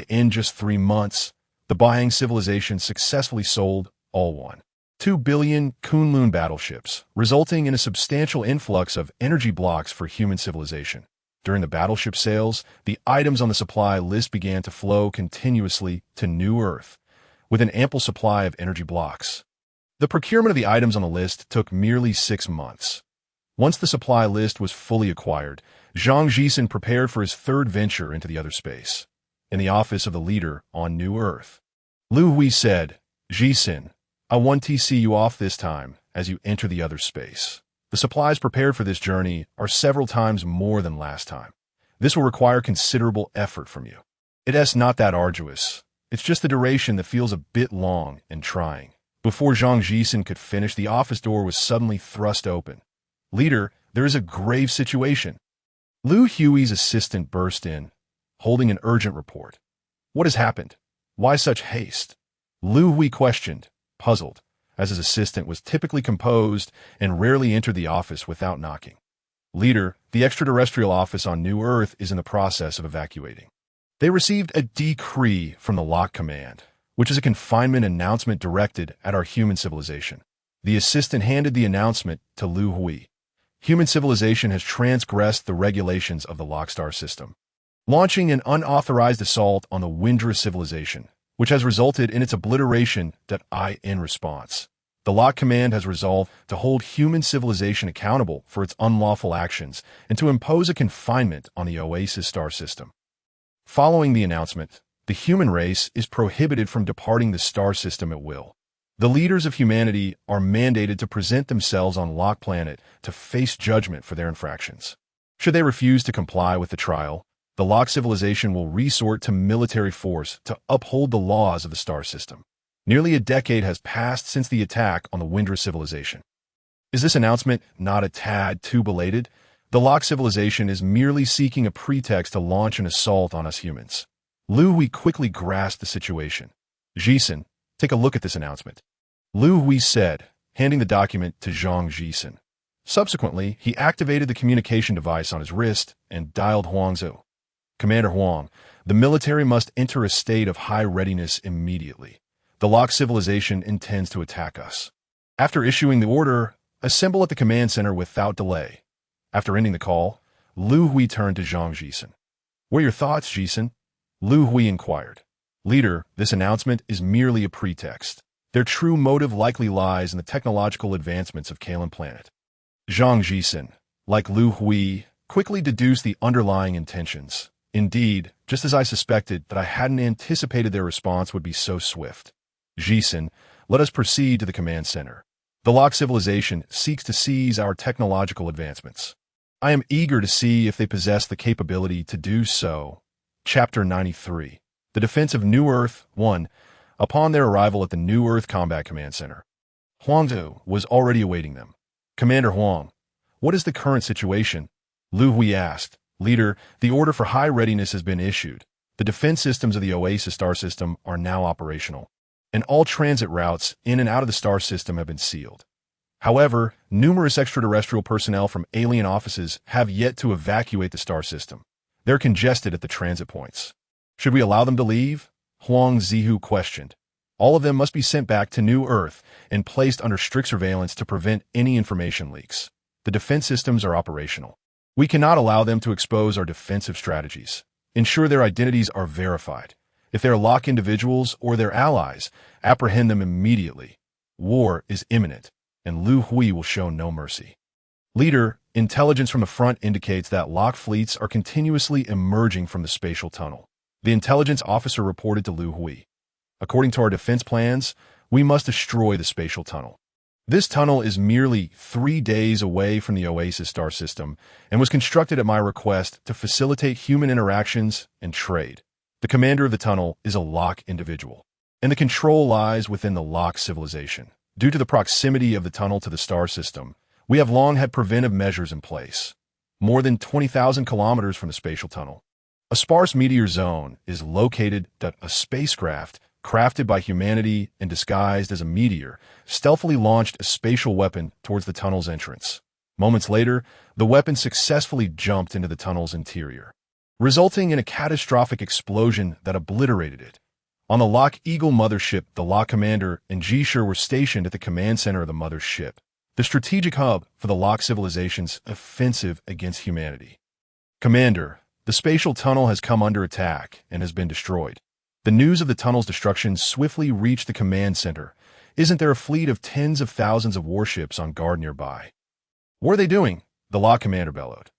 In just 3 months, the buying civilization successfully sold all 2 billion Kunlun battleships, resulting in a substantial influx of energy blocks for human civilization. During the battleship sales, the items on the supply list began to flow continuously to New Earth, with an ample supply of energy blocks. The procurement of the items on the list took merely 6 months. Once the supply list was fully acquired, Zhang Jisen prepared for his third venture into the other space. In the office of the leader on New Earth, Liu Hui said, "Jisen, I want to see you off this time as you enter the other space. The supplies prepared for this journey are several times more than last time. This will require considerable effort from you. It is not that arduous. It's just the duration that feels a bit long and trying." Before Zhang Jisen could finish, the office door was suddenly thrust open. "Leader, there is a grave situation." Liu Hui's assistant burst in, holding an urgent report. "What has happened? Why such haste?" Liu Hui questioned, puzzled, as his assistant was typically composed and rarely entered the office without knocking. "Leader, the extraterrestrial office on New Earth is in the process of evacuating. They received a decree from the Lock Command, which is a confinement announcement directed at our human civilization." The assistant handed the announcement to Liu Hui. "Human civilization has transgressed the regulations of the Lock star system, launching an unauthorized assault on the Windra civilization, which has resulted in its obliteration. In response, the Lock Command has resolved to hold human civilization accountable for its unlawful actions and to impose a confinement on the Oasis star system. Following the announcement, the human race is prohibited from departing the star system at will. The leaders of humanity are mandated to present themselves on Lock Planet to face judgment for their infractions. Should they refuse to comply with the trial, the Lock civilization will resort to military force to uphold the laws of the star system. Nearly a decade has passed since the attack on the Windra civilization. Is this announcement not a tad too belated? The Lock civilization is merely seeking a pretext to launch an assault on us humans." Liu Hui quickly grasped the situation. "Jisen, take a look at this announcement," Liu Hui said, handing the document to Zhang Jisen. Subsequently, he activated the communication device on his wrist and dialed Huangzhou. "Commander Huang, the military must enter a state of high readiness immediately. The Lock civilization intends to attack us. After issuing the order, assemble at the command center without delay." After ending the call, Liu Hui turned to Zhang Jisen. "What are your thoughts, Jisen?" Liu Hui inquired. "Leader, this announcement is merely a pretext. Their true motive likely lies in the technological advancements of Kalen Planet." Zhang Jisen, like Liu Hui, quickly deduced the underlying intentions. Indeed, just as I suspected that I hadn't anticipated their response would be so swift. "Jisen, let us proceed to the command center. The Lock civilization seeks to seize our technological advancements. I am eager to see if they possess the capability to do so." Chapter 93. The Defense of New Earth 1. Upon their arrival at the New Earth Combat Command Center, Huangzhou was already awaiting them. "Commander Huang, what is the current situation?" Liu Hui asked. "Leader, the order for high readiness has been issued. The defense systems of the Oasis star system are now operational, and all transit routes in and out of the star system have been sealed. However, numerous extraterrestrial personnel from alien offices have yet to evacuate the star system. They're congested at the transit points. Should we allow them to leave? Huang Zihu questioned. All of them must be sent back to New Earth and placed under strict surveillance to prevent any information leaks. The defense systems are operational. We cannot allow them to expose our defensive strategies. Ensure their identities are verified. If they are locked individuals or their allies, apprehend them immediately. War is imminent, and Liu Hui will show no mercy. Leader, intelligence from the front indicates that locked fleets are continuously emerging from the spatial tunnel. The intelligence officer reported to Liu Hui. According to our defense plans, we must destroy the spatial tunnel. This tunnel is merely 3 days away from the Oasis star system and was constructed at my request to facilitate human interactions and trade. The commander of the tunnel is a Locke individual, and the control lies within the Locke civilization. Due to the proximity of the tunnel to the star system, we have long had preventive measures in place. More than 20,000 kilometers from the spatial tunnel, a sparse meteor zone is located that a spacecraft crafted by humanity and disguised as a meteor, stealthily launched a spatial weapon towards the tunnel's entrance. Moments later, the weapon successfully jumped into the tunnel's interior, resulting in a catastrophic explosion that obliterated it. On the Locke Eagle mothership, the Locke commander and Jisher were stationed at the command center of the mothership, the strategic hub for the Locke civilization's offensive against humanity. Commander, the spatial tunnel has come under attack and has been destroyed. The news of the tunnel's destruction swiftly reached the command center. Isn't there a fleet of tens of thousands of warships on guard nearby? What are they doing? The Locke commander bellowed.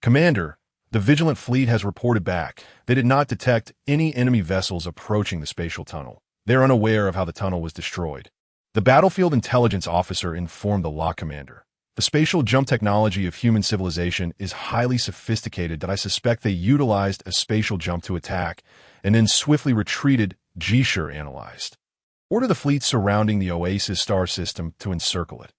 Commander, the Vigilant fleet has reported back. They did not detect any enemy vessels approaching the spatial tunnel. They are unaware of how the tunnel was destroyed. The battlefield intelligence officer informed the Locke commander. The spatial jump technology of human civilization is highly sophisticated that I suspect they utilized a spatial jump to attack and then swiftly retreated, Jisher analyzed. Order the fleet surrounding the Oasis star system to encircle it.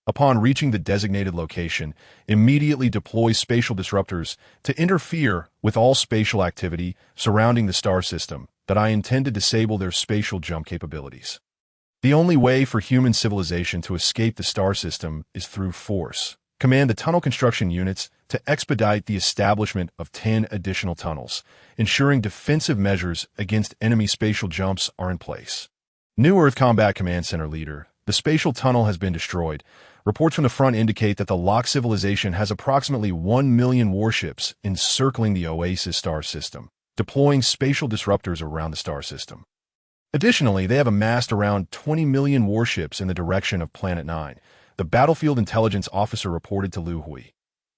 Upon reaching the designated location, immediately deploy spatial disruptors to interfere with all spatial activity surrounding the star system that I intend to disable their spatial jump capabilities. The only way for human civilization to escape the star system is through force. Command the tunnel construction units to expedite the establishment of 10 additional tunnels, ensuring defensive measures against enemy spatial jumps are in place. New Earth Combat Command Center Leader, the spatial tunnel has been destroyed. Reports from the front indicate that the Locke civilization has approximately 1 million warships encircling the Oasis star system, deploying spatial disruptors around the star system. Additionally, they have amassed around 20 million warships in the direction of Planet 9. The battlefield intelligence officer reported to Liu Hui.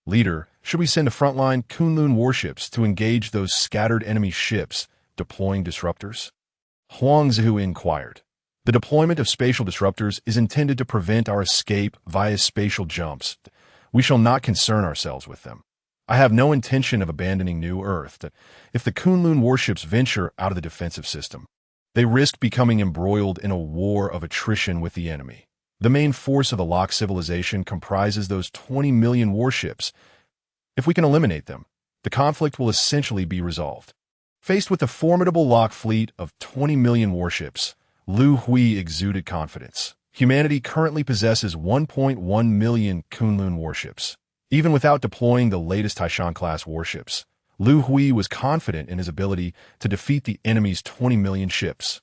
Leader, should we send a frontline Kunlun warships to engage those scattered enemy ships, deploying disruptors? Huang Zihu inquired. The deployment of spatial disruptors is intended to prevent our escape via spatial jumps. We shall not concern ourselves with them. I have no intention of abandoning New Earth. If the Kunlun warships venture out of the defensive system, they risk becoming embroiled in a war of attrition with the enemy. The main force of the Locke civilization comprises those 20 million warships. If we can eliminate them, the conflict will essentially be resolved. Faced with the formidable Locke fleet of 20 million warships, Liu Hui exuded confidence. Humanity currently possesses 1.1 million Kunlun warships. Even without deploying the latest Taishan-class warships, Liu Hui was confident in his ability to defeat the enemy's 20 million ships,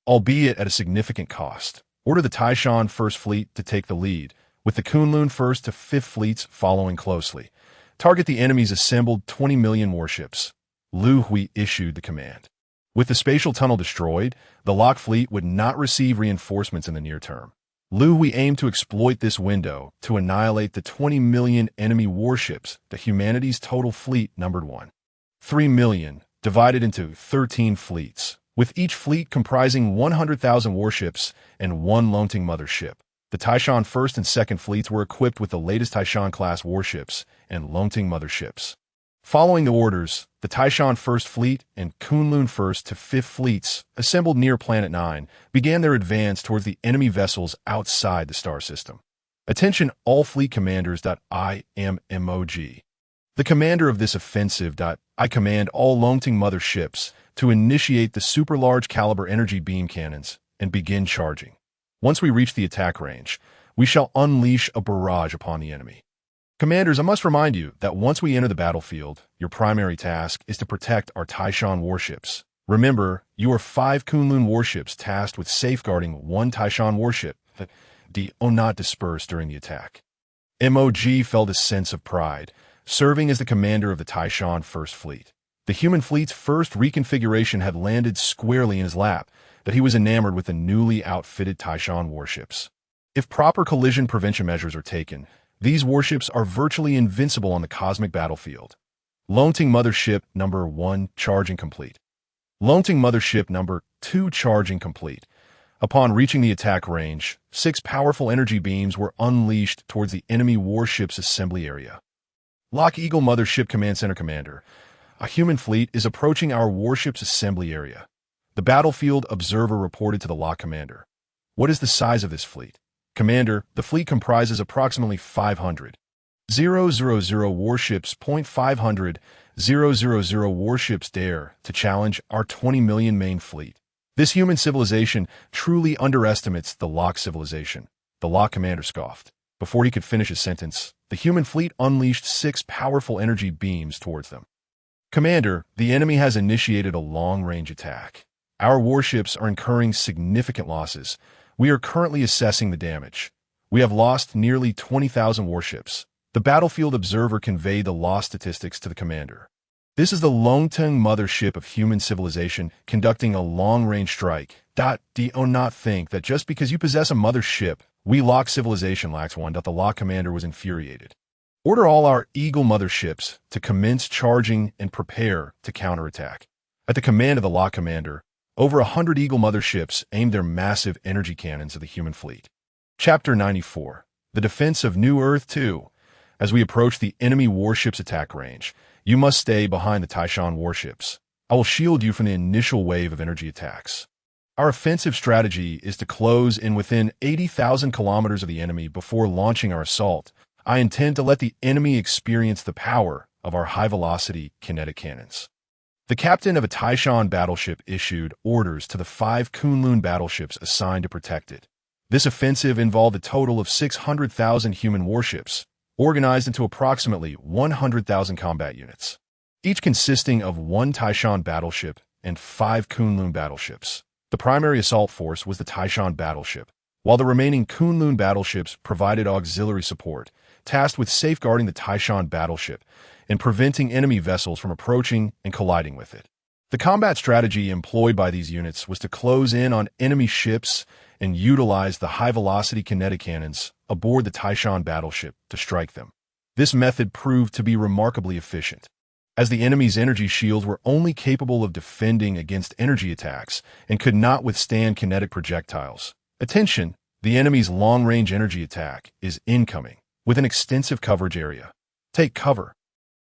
albeit at a significant cost. Order the Taishan First Fleet to take the lead, with the Kunlun First to Fifth Fleets following closely. Target the enemy's assembled 20 million warships. Liu Hui issued the command. With the spatial tunnel destroyed, the Locke fleet would not receive reinforcements in the near term. Liu Hui aimed to exploit this window to annihilate the 20 million enemy warships that humanity's total fleet numbered 3 million, divided into 13 fleets, with each fleet comprising 100,000 warships and one Lonting mothership. The Taishan First and Second Fleets were equipped with the latest Taishan-class warships and Lonting motherships. Following the orders, the Taishan First Fleet and Kunlun First to Fifth Fleets, assembled near Planet 9, began their advance towards the enemy vessels outside the star system. Attention all fleet commanders. I am MOG. The commander of this offensive. I command all Lonting motherships to initiate the super-large caliber energy beam cannons and begin charging. Once we reach the attack range, we shall unleash a barrage upon the enemy. Commanders, I must remind you that once we enter the battlefield, your primary task is to protect our Taishan warships. Remember, you are 5 Kunlun warships tasked with safeguarding 1 Taishan warship. Do not disperse during the attack. MOG felt a sense of pride, serving as the commander of the Taishan First Fleet. The human fleet's first reconfiguration had landed squarely in his lap, that he was enamored with the newly outfitted Taishan warships. If proper collision prevention measures are taken, these warships are virtually invincible on the cosmic battlefield. Lonting Mothership Number 1 charging complete. Lonting Mothership Number 2 charging complete. Upon reaching the attack range, 6 powerful energy beams were unleashed towards the enemy warship's assembly area. Lock Eagle Mothership Command Center Commander. A human fleet is approaching our warship's assembly area. The battlefield observer reported to the Lock Commander. What is the size of this fleet? Commander, the fleet comprises approximately 500. 000 warships. 500 000 warships dare to challenge our 20 million main fleet. This human civilization truly underestimates the Lock civilization, the Lock Commander scoffed. Before he could finish his sentence, the human fleet unleashed 6 powerful energy beams towards them. Commander, the enemy has initiated a long-range attack. Our warships are incurring significant losses. We are currently assessing the damage. We have lost nearly 20,000 warships. The battlefield observer conveyed the loss statistics to the commander. This is the Lontung Mothership of human civilization conducting a long-range strike. Do not think that just because you possess a mothership, we Lock civilization lacks one. The Lock commander was infuriated. Order all our Eagle motherships to commence charging and prepare to counterattack. At the command of the Lock commander, over 100 Eagle motherships aimed their massive energy cannons at the human fleet. Chapter 94. The Defense of New Earth 2. As we approach the enemy warship's attack range, you must stay behind the Taishan warships. I will shield you from the initial wave of energy attacks. Our offensive strategy is to close in within 80,000 kilometers of the enemy before launching our assault. I intend to let the enemy experience the power of our high-velocity kinetic cannons. The captain of a Taishan battleship issued orders to the 5 Kunlun battleships assigned to protect it. This offensive involved a total of 600,000 human warships, organized into approximately 100,000 combat units, each consisting of 1 Taishan battleship and 5 Kunlun battleships. The primary assault force was the Taishan battleship, while the remaining Kunlun battleships provided auxiliary support, tasked with safeguarding the Taishan battleship and preventing enemy vessels from approaching and colliding with it. The combat strategy employed by these units was to close in on enemy ships and utilize the high-velocity kinetic cannons aboard the Taishan battleship to strike them. This method proved to be remarkably efficient, as the enemy's energy shields were only capable of defending against energy attacks and could not withstand kinetic projectiles. Attention! The enemy's long-range energy attack is incoming, with an extensive coverage area. Take cover.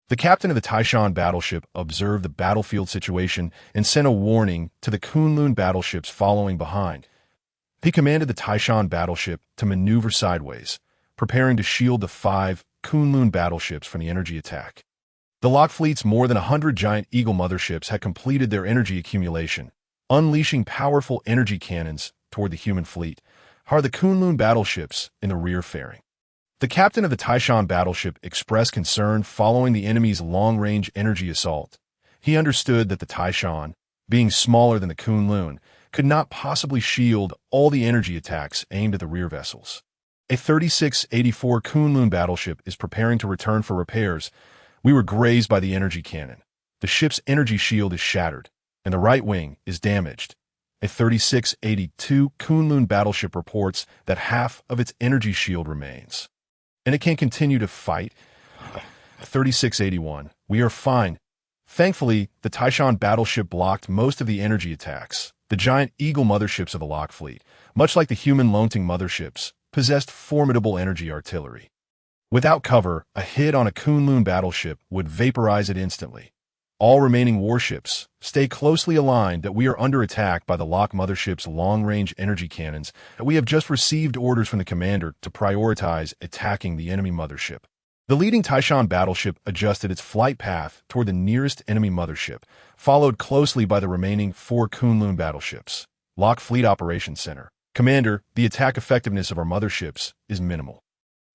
The captain of the Taishan battleship observed the battlefield situation and sent a warning to the Kunlun battleships following behind. He commanded the Taishan battleship to maneuver sideways, preparing to shield the 5 Kunlun battleships from the energy attack. The Lock fleet's more than 100 giant Eagle motherships had completed their energy accumulation, unleashing powerful energy cannons toward the human fleet. The Kunlun battleships in the rear fairing. The captain of the Taishan battleship expressed concern following the enemy's long-range energy assault. He understood that the Taishan, being smaller than the Kunlun, could not possibly shield all the energy attacks aimed at the rear vessels. A 3684 Kunlun battleship is preparing to return for repairs. We were grazed by the energy cannon. The ship's energy shield is shattered, and the right wing is damaged. A 3682 Kunlun battleship reports that half of its energy shield remains, and it can continue to fight. 3681. We are fine. Thankfully, the Taishan battleship blocked most of the energy attacks. The giant Eagle motherships of the Lock fleet, much like the human Lontung motherships, possessed formidable energy artillery. Without cover, a hit on a Kunlun battleship would vaporize it instantly. All remaining warships, stay closely aligned that we are under attack by the Lock mothership's long-range energy cannons, and we have just received orders from the commander to prioritize attacking the enemy mothership. The leading Taishan battleship adjusted its flight path toward the nearest enemy mothership, followed closely by the remaining 4 Kunlun battleships. Lock Fleet Operations Center. Commander, the attack effectiveness of our motherships is minimal.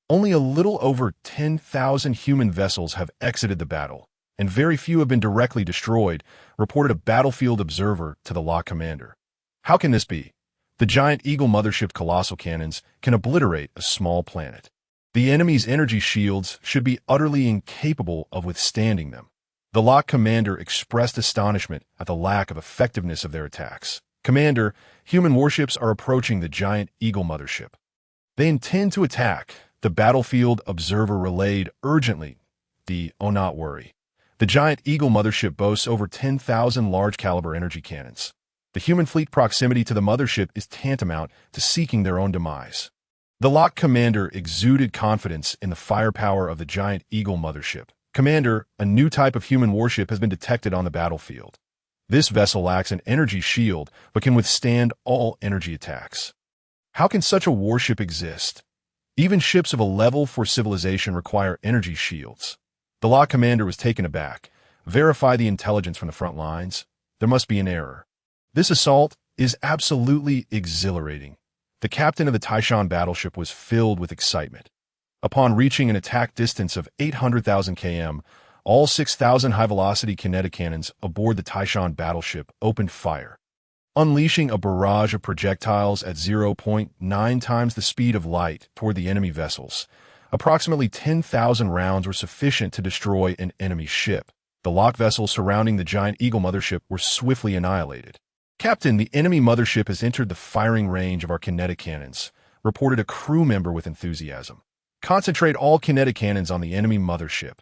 Only a little over 10,000 human vessels have exited the battle, and very few have been directly destroyed, reported a battlefield observer to the Lock commander. How can this be? The giant Eagle mothership colossal cannons can obliterate a small planet. The enemy's energy shields should be utterly incapable of withstanding them. The Lock commander expressed astonishment at the lack of effectiveness of their attacks. Commander, human warships are approaching the giant Eagle mothership. They intend to attack, the battlefield observer relayed urgently. Oh, not worry. The giant Eagle mothership boasts over 10,000 large-caliber energy cannons. The human fleet proximity to the mothership is tantamount to seeking their own demise. The Lock commander exuded confidence in the firepower of the giant Eagle mothership. Commander, a new type of human warship has been detected on the battlefield. This vessel lacks an energy shield, but can withstand all energy attacks. How can such a warship exist? Even ships of a level 4 civilization require energy shields. The Lock commander was taken aback. Verify the intelligence from the front lines. There must be an error. This assault is absolutely exhilarating. The captain of the Taishan battleship was filled with excitement. Upon reaching an attack distance of 800,000 km, all 6,000 high-velocity kinetic cannons aboard the Taishan battleship opened fire, unleashing a barrage of projectiles at 0.9 times the speed of light toward the enemy vessels. Approximately 10,000 rounds were sufficient to destroy an enemy ship. The Lock vessels surrounding the giant Eagle mothership were swiftly annihilated. Captain, the enemy mothership has entered the firing range of our kinetic cannons, reported a crew member with enthusiasm. Concentrate all kinetic cannons on the enemy mothership,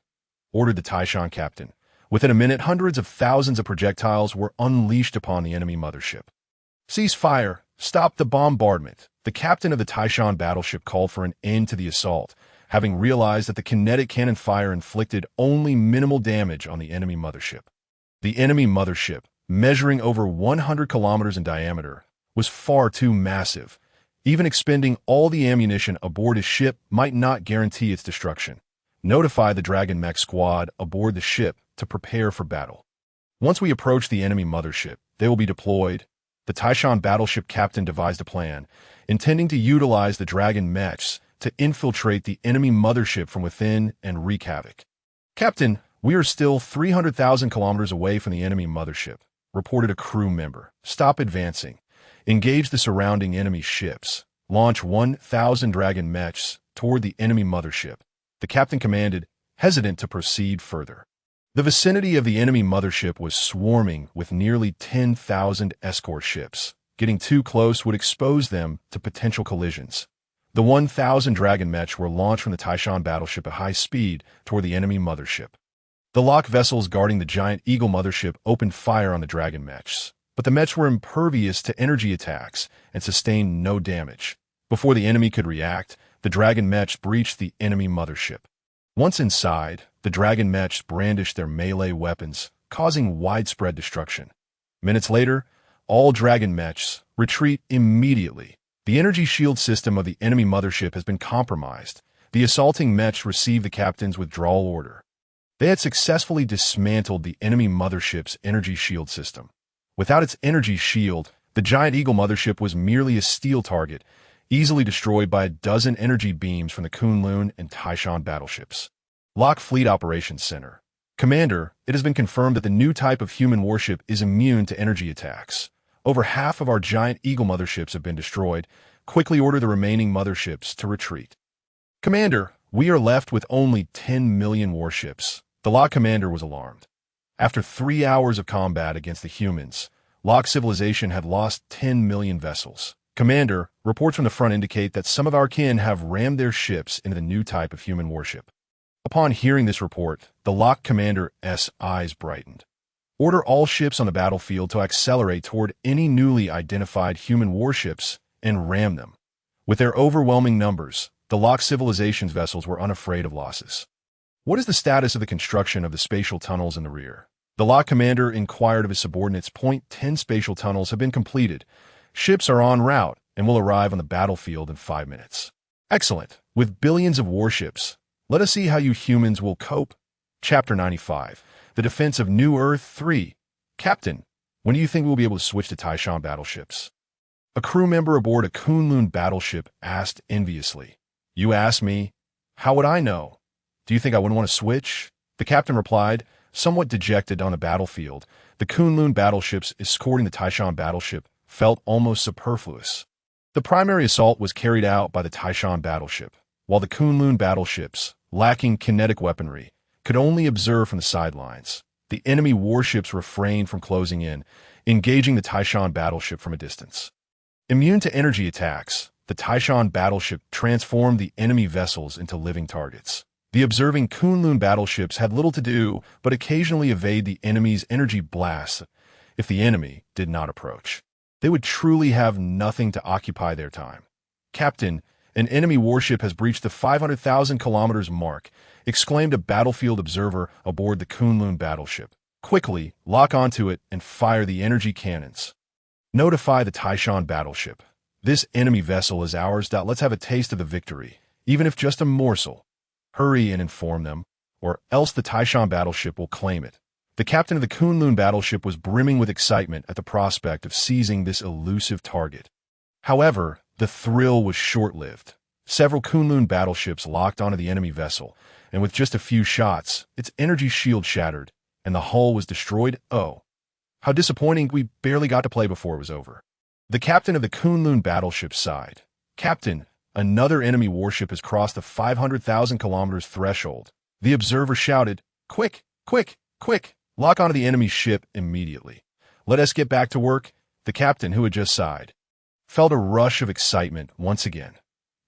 ordered the Taishan captain. Within a minute, hundreds of thousands of projectiles were unleashed upon the enemy mothership. Cease fire! Stop the bombardment! The captain of the Taishan battleship called for an end to the assault, having realized that the kinetic cannon fire inflicted only minimal damage on the enemy mothership. The enemy mothership, measuring over 100 kilometers in diameter, was far too massive. Even expending all the ammunition aboard his ship might not guarantee its destruction. Notify the Dragon mech squad aboard the ship to prepare for battle. Once we approach the enemy mothership, they will be deployed. The Taishan battleship captain devised a plan, intending to utilize the Dragon mechs to infiltrate the enemy mothership from within and wreak havoc. Captain, we are still 300,000 kilometers away from the enemy mothership, reported a crew member. Stop advancing. Engage the surrounding enemy ships. Launch 1,000 Dragon mechs toward the enemy mothership. The captain commanded, hesitant to proceed further. The vicinity of the enemy mothership was swarming with nearly 10,000 escort ships. Getting too close would expose them to potential collisions. The 1,000 Dragon mechs were launched from the Taishan battleship at high speed toward the enemy mothership. The Lock vessels guarding the giant Eagle mothership opened fire on the Dragon mechs, but the mechs were impervious to energy attacks and sustained no damage. Before the enemy could react, the Dragon mechs breached the enemy mothership. Once inside, the Dragon mechs brandished their melee weapons, causing widespread destruction. Minutes later, all Dragon mechs retreat immediately. The energy shield system of the enemy mothership has been compromised. The assaulting mechs received the captain's withdrawal order. They had successfully dismantled the enemy mothership's energy shield system. Without its energy shield, the giant Eagle mothership was merely a steel target, easily destroyed by a dozen energy beams from the Kunlun and Taishan battleships. Lock Fleet Operations Center. Commander, it has been confirmed that the new type of human warship is immune to energy attacks. Over half of our giant Eagle motherships have been destroyed. Quickly order the remaining motherships to retreat. Commander, we are left with only 10 million warships. The Lock commander was alarmed. After 3 hours of combat against the humans, Lock civilization had lost 10 million vessels. Commander, reports from the front indicate that some of our kin have rammed their ships into the new type of human warship. Upon hearing this report, the Lock commander's eyes brightened. Order all ships on the battlefield to accelerate toward any newly identified human warships and ram them. With their overwhelming numbers, the Lock civilization's vessels were unafraid of losses. What is the status of the construction of the spatial tunnels in the rear? The Lock commander inquired of his subordinates. 10 spatial tunnels have been completed. Ships are en route and will arrive on the battlefield in 5 minutes. Excellent. With billions of warships, let us see how you humans will cope. Chapter 95. The Defense of New Earth 3. Captain, when do you think we'll be able to switch to Taishan battleships? A crew member aboard a Kunlun battleship asked enviously. You ask me? How would I know? Do you think I wouldn't want to switch? The captain replied, somewhat dejected. On the battlefield, the Kunlun battleships escorting the Taishan battleship felt almost superfluous. The primary assault was carried out by the Taishan battleship, while the Kunlun battleships, lacking kinetic weaponry, could only observe from the sidelines. The enemy warships refrained from closing in, engaging the Taishan battleship from a distance. Immune to energy attacks, the Taishan battleship transformed the enemy vessels into living targets. The observing Kunlun battleships had little to do but occasionally evade the enemy's energy blasts if the enemy did not approach. They would truly have nothing to occupy their time. Captain, an enemy warship has breached the 500,000 kilometers mark, exclaimed a battlefield observer aboard the Kunlun battleship. Quickly, lock onto it and fire the energy cannons. Notify the Taishan battleship. This enemy vessel is ours. Let's have a taste of the victory, even if just a morsel. Hurry and inform them, or else the Taishan battleship will claim it. The captain of the Kunlun battleship was brimming with excitement at the prospect of seizing this elusive target. However, the thrill was short-lived. Several Kunlun battleships locked onto the enemy vessel, and with just a few shots, its energy shield shattered, and the hull was destroyed. Oh, how disappointing. We barely got to play before it was over. The captain of the Kunlun battleship sighed. Captain, another enemy warship has crossed the 500,000 kilometers threshold. The observer shouted, Quick, quick, quick, lock onto the enemy ship immediately. Let us get back to work. The captain, who had just sighed, felt a rush of excitement once again.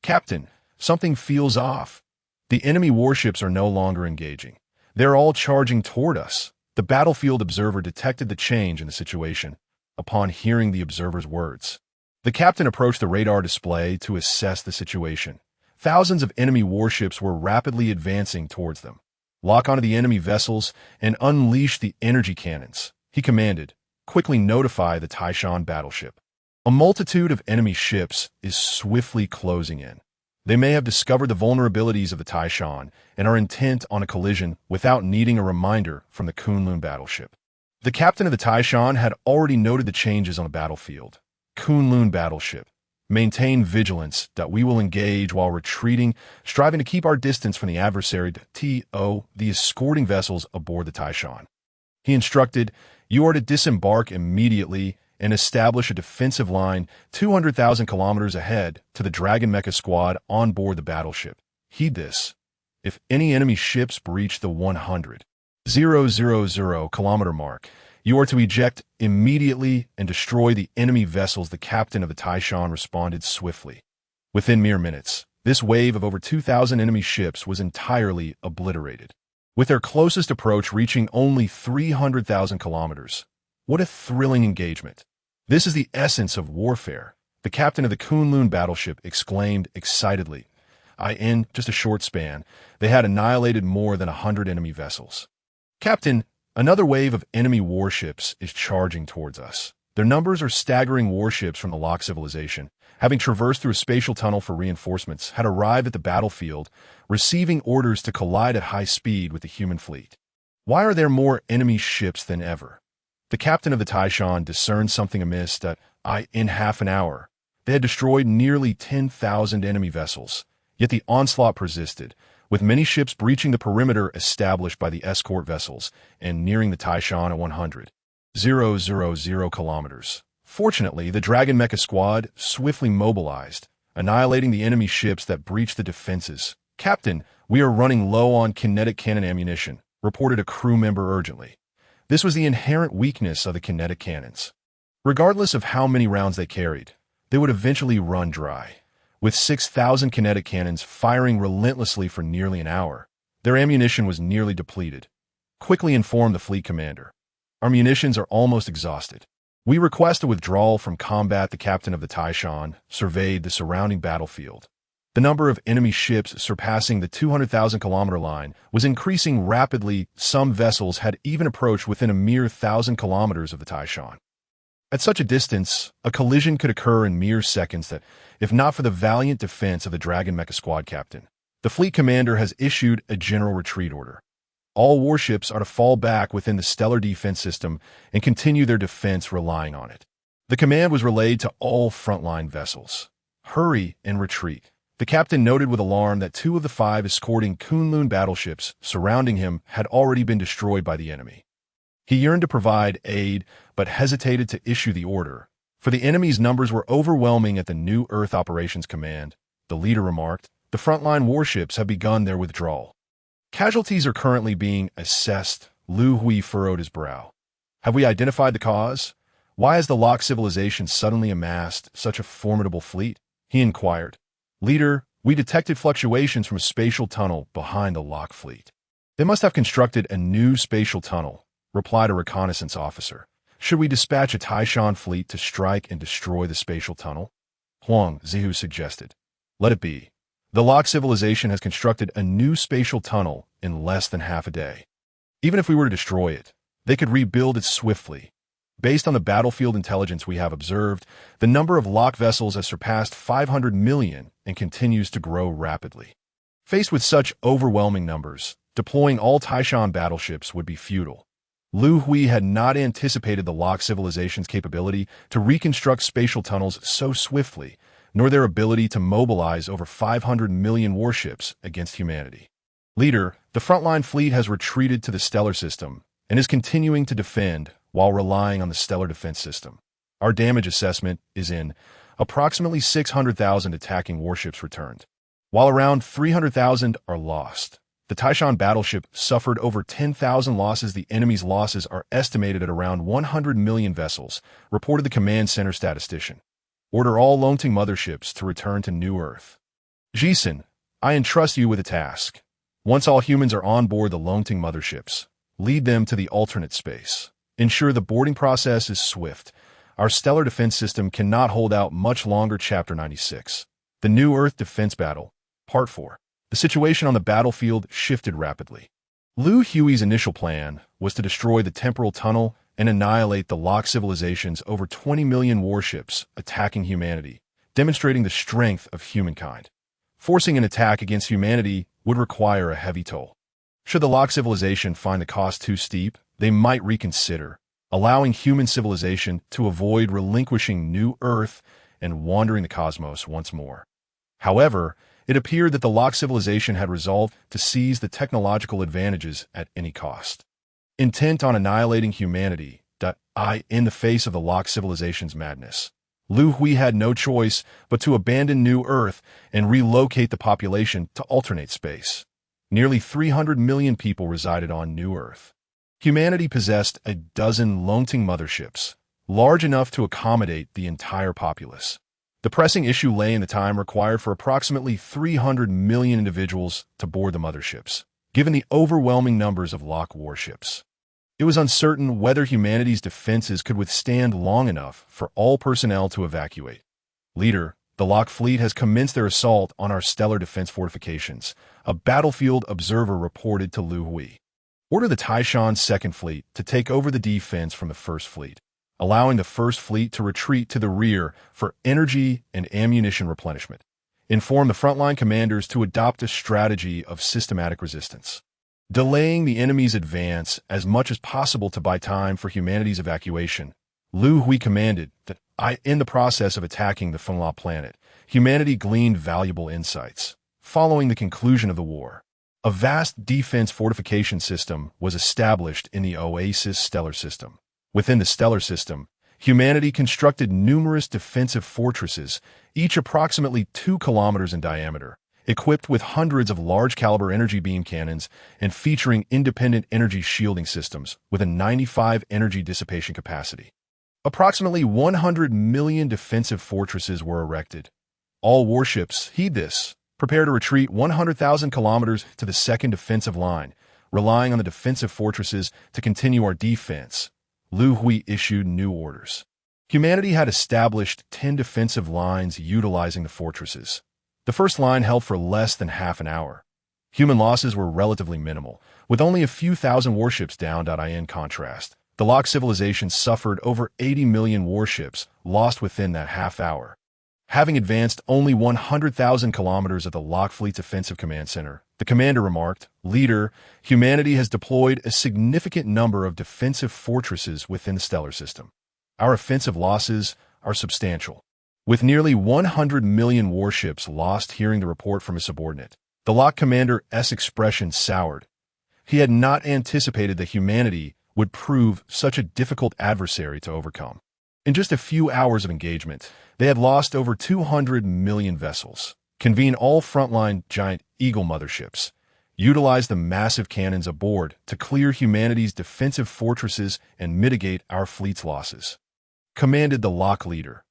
Captain, something feels off. The enemy warships are no longer engaging. They're all charging toward us. The battlefield observer detected the change in the situation upon hearing the observer's words. The captain approached the radar display to assess the situation. Thousands of enemy warships were rapidly advancing towards them. Lock onto the enemy vessels and unleash the energy cannons, he commanded. Quickly notify the Taishan battleship. A multitude of enemy ships is swiftly closing in. They may have discovered the vulnerabilities of the Taishan and are intent on a collision without needing a reminder from the Kunlun battleship. The captain of the Taishan had already noted the changes on the battlefield. Kunlun battleship. Maintain vigilance. We will engage while retreating, striving to keep our distance from the adversary. The escorting vessels aboard the Taishan. He instructed, you are to disembark immediately and establish a defensive line 200,000 kilometers ahead to the Dragon Mecha squad on board the battleship. Heed this. If any enemy ships breach the 100,000 kilometer mark, you are to eject immediately and destroy the enemy vessels. The captain of the Taishan responded swiftly. Within mere minutes, this wave of over 2,000 enemy ships was entirely obliterated, with their closest approach reaching only 300,000 kilometers. What a thrilling engagement. This is the essence of warfare, the captain of the Kunlun battleship exclaimed excitedly. In just a short span, they had annihilated more than 100 enemy vessels. Captain, another wave of enemy warships is charging towards us. Their numbers are staggering. Warships from the Lock civilization, having traversed through a spatial tunnel for reinforcements, had arrived at the battlefield, receiving orders to collide at high speed with the human fleet. Why are there more enemy ships than ever? The captain of the Taishan discerned something amiss. In half an hour, they had destroyed nearly 10,000 enemy vessels, yet the onslaught persisted, with many ships breaching the perimeter established by the escort vessels and nearing the Taishan at 100,000 kilometers. Fortunately, the Dragon Mecha squad swiftly mobilized, annihilating the enemy ships that breached the defenses. Captain, we are running low on kinetic cannon ammunition, reported a crew member urgently. This was the inherent weakness of the kinetic cannons. Regardless of how many rounds they carried, they would eventually run dry. With 6,000 kinetic cannons firing relentlessly for nearly an hour, their ammunition was nearly depleted. Quickly informed the fleet commander. Our munitions are almost exhausted. We request a withdrawal from combat. The captain of the Taishan surveyed the surrounding battlefield. The number of enemy ships surpassing the 200,000 kilometer line was increasing rapidly. Some vessels had even approached within a mere 1,000 kilometers of the Taishan. At such a distance, a collision could occur in mere seconds. If not for the valiant defense of the Dragon Mecha squad captain, the fleet commander has issued a general retreat order. All warships are to fall back within the stellar defense system and continue their defense relying on it. The command was relayed to all frontline vessels. Hurry and retreat. The captain noted with alarm that 2 of the 5 escorting Kunlun battleships surrounding him had already been destroyed by the enemy. He yearned to provide aid, but hesitated to issue the order, for the enemy's numbers were overwhelming at the New Earth Operations Command. The leader remarked, "The frontline warships have begun their withdrawal. Casualties are currently being assessed." Liu Hui furrowed his brow. "Have we identified the cause? Why has the Locke civilization suddenly amassed such a formidable fleet?" he inquired. "Leader, we detected fluctuations from a spatial tunnel behind the Locke fleet." "They must have constructed a new spatial tunnel," replied a reconnaissance officer. "Should we dispatch a Taishan fleet to strike and destroy the spatial tunnel?" Huang Zihu suggested. "Let it be. The Locke civilization has constructed a new spatial tunnel in less than half a day. Even if we were to destroy it, they could rebuild it swiftly. Based on the battlefield intelligence we have observed, the number of Locke vessels has surpassed 500 million and continues to grow rapidly. Faced with such overwhelming numbers, deploying all Taishan battleships would be futile." Liu Hui had not anticipated the Locke civilization's capability to reconstruct spatial tunnels so swiftly, nor their ability to mobilize over 500 million warships against humanity. "Leader, the frontline fleet has retreated to the stellar system and is continuing to defend while relying on the stellar defense system. Our damage assessment is in approximately 600,000 attacking warships returned, while around 300,000 are lost. The Taishan battleship suffered over 10,000 losses. The enemy's losses are estimated at around 100 million vessels," reported the command center statistician. "Order all Longting motherships to return to New Earth. Jisen, I entrust you with a task. Once all humans are on board the Longting motherships, lead them to the alternate space. Ensure the boarding process is swift. Our stellar defense system cannot hold out much longer." Chapter 96. The New Earth Defense Battle, Part 4. The situation on the battlefield shifted rapidly. Liu Hui's initial plan was to destroy the temporal tunnel and annihilate the Locke civilization's over 20 million warships attacking humanity, demonstrating the strength of humankind. Forcing an attack against humanity would require a heavy toll. Should the Locke civilization find the cost too steep, they might reconsider, allowing human civilization to avoid relinquishing New Earth and wandering the cosmos once more. However, it appeared that the Locke civilization had resolved to seize the technological advantages at any cost. Intent on annihilating humanity, in the face of the Locke civilization's madness, Liu Hui had no choice but to abandon New Earth and relocate the population to alternate space. Nearly 300 million people resided on New Earth. Humanity possessed a dozen Longting motherships, large enough to accommodate the entire populace. The pressing issue lay in the time required for approximately 300 million individuals to board the motherships, given the overwhelming numbers of Locke warships. It was uncertain whether humanity's defenses could withstand long enough for all personnel to evacuate. "Leader, the Locke fleet has commenced their assault on our stellar defense fortifications," a battlefield observer reported to Liu Hui. "Order the Taishan Second Fleet to take over the defense from the First Fleet, allowing the First Fleet to retreat to the rear for energy and ammunition replenishment. Inform the frontline commanders to adopt a strategy of systematic resistance, delaying the enemy's advance as much as possible to buy time for humanity's evacuation." Liu Hui commanded that in the process of attacking the Fengla planet, humanity gleaned valuable insights. Following the conclusion of the war, a vast defense fortification system was established in the Oasis stellar system. Within the stellar system, humanity constructed numerous defensive fortresses, each approximately 2 kilometers in diameter, equipped with hundreds of large-caliber energy beam cannons and featuring independent energy shielding systems with a 95 energy dissipation capacity. Approximately 100 million defensive fortresses were erected. All warships, heed this, prepare to retreat 100,000 kilometers to the second defensive line, relying on the defensive fortresses to continue our defense. Liu Hui issued new orders. Humanity had established 10 defensive lines utilizing the fortresses. The first line held for less than half an hour. Human losses were relatively minimal, with only a few thousand warships down. In contrast, the Locke civilization suffered over 80 million warships lost within that half hour. Having advanced only 100,000 kilometers at the Locke Fleet's offensive command center, the commander remarked, "Leader, humanity has deployed a significant number of defensive fortresses within the stellar system. Our offensive losses are substantial." With nearly 100 million warships lost hearing the report from his subordinate, the Lock Commander's expression soured. He had not anticipated that humanity would prove such a difficult adversary to overcome. In just a few hours of engagement, they had lost over 200 million vessels, convened all frontline giant Eagle motherships, utilized the massive cannons aboard to clear humanity's defensive fortresses and mitigate our fleet's losses, commanded the Lock leader.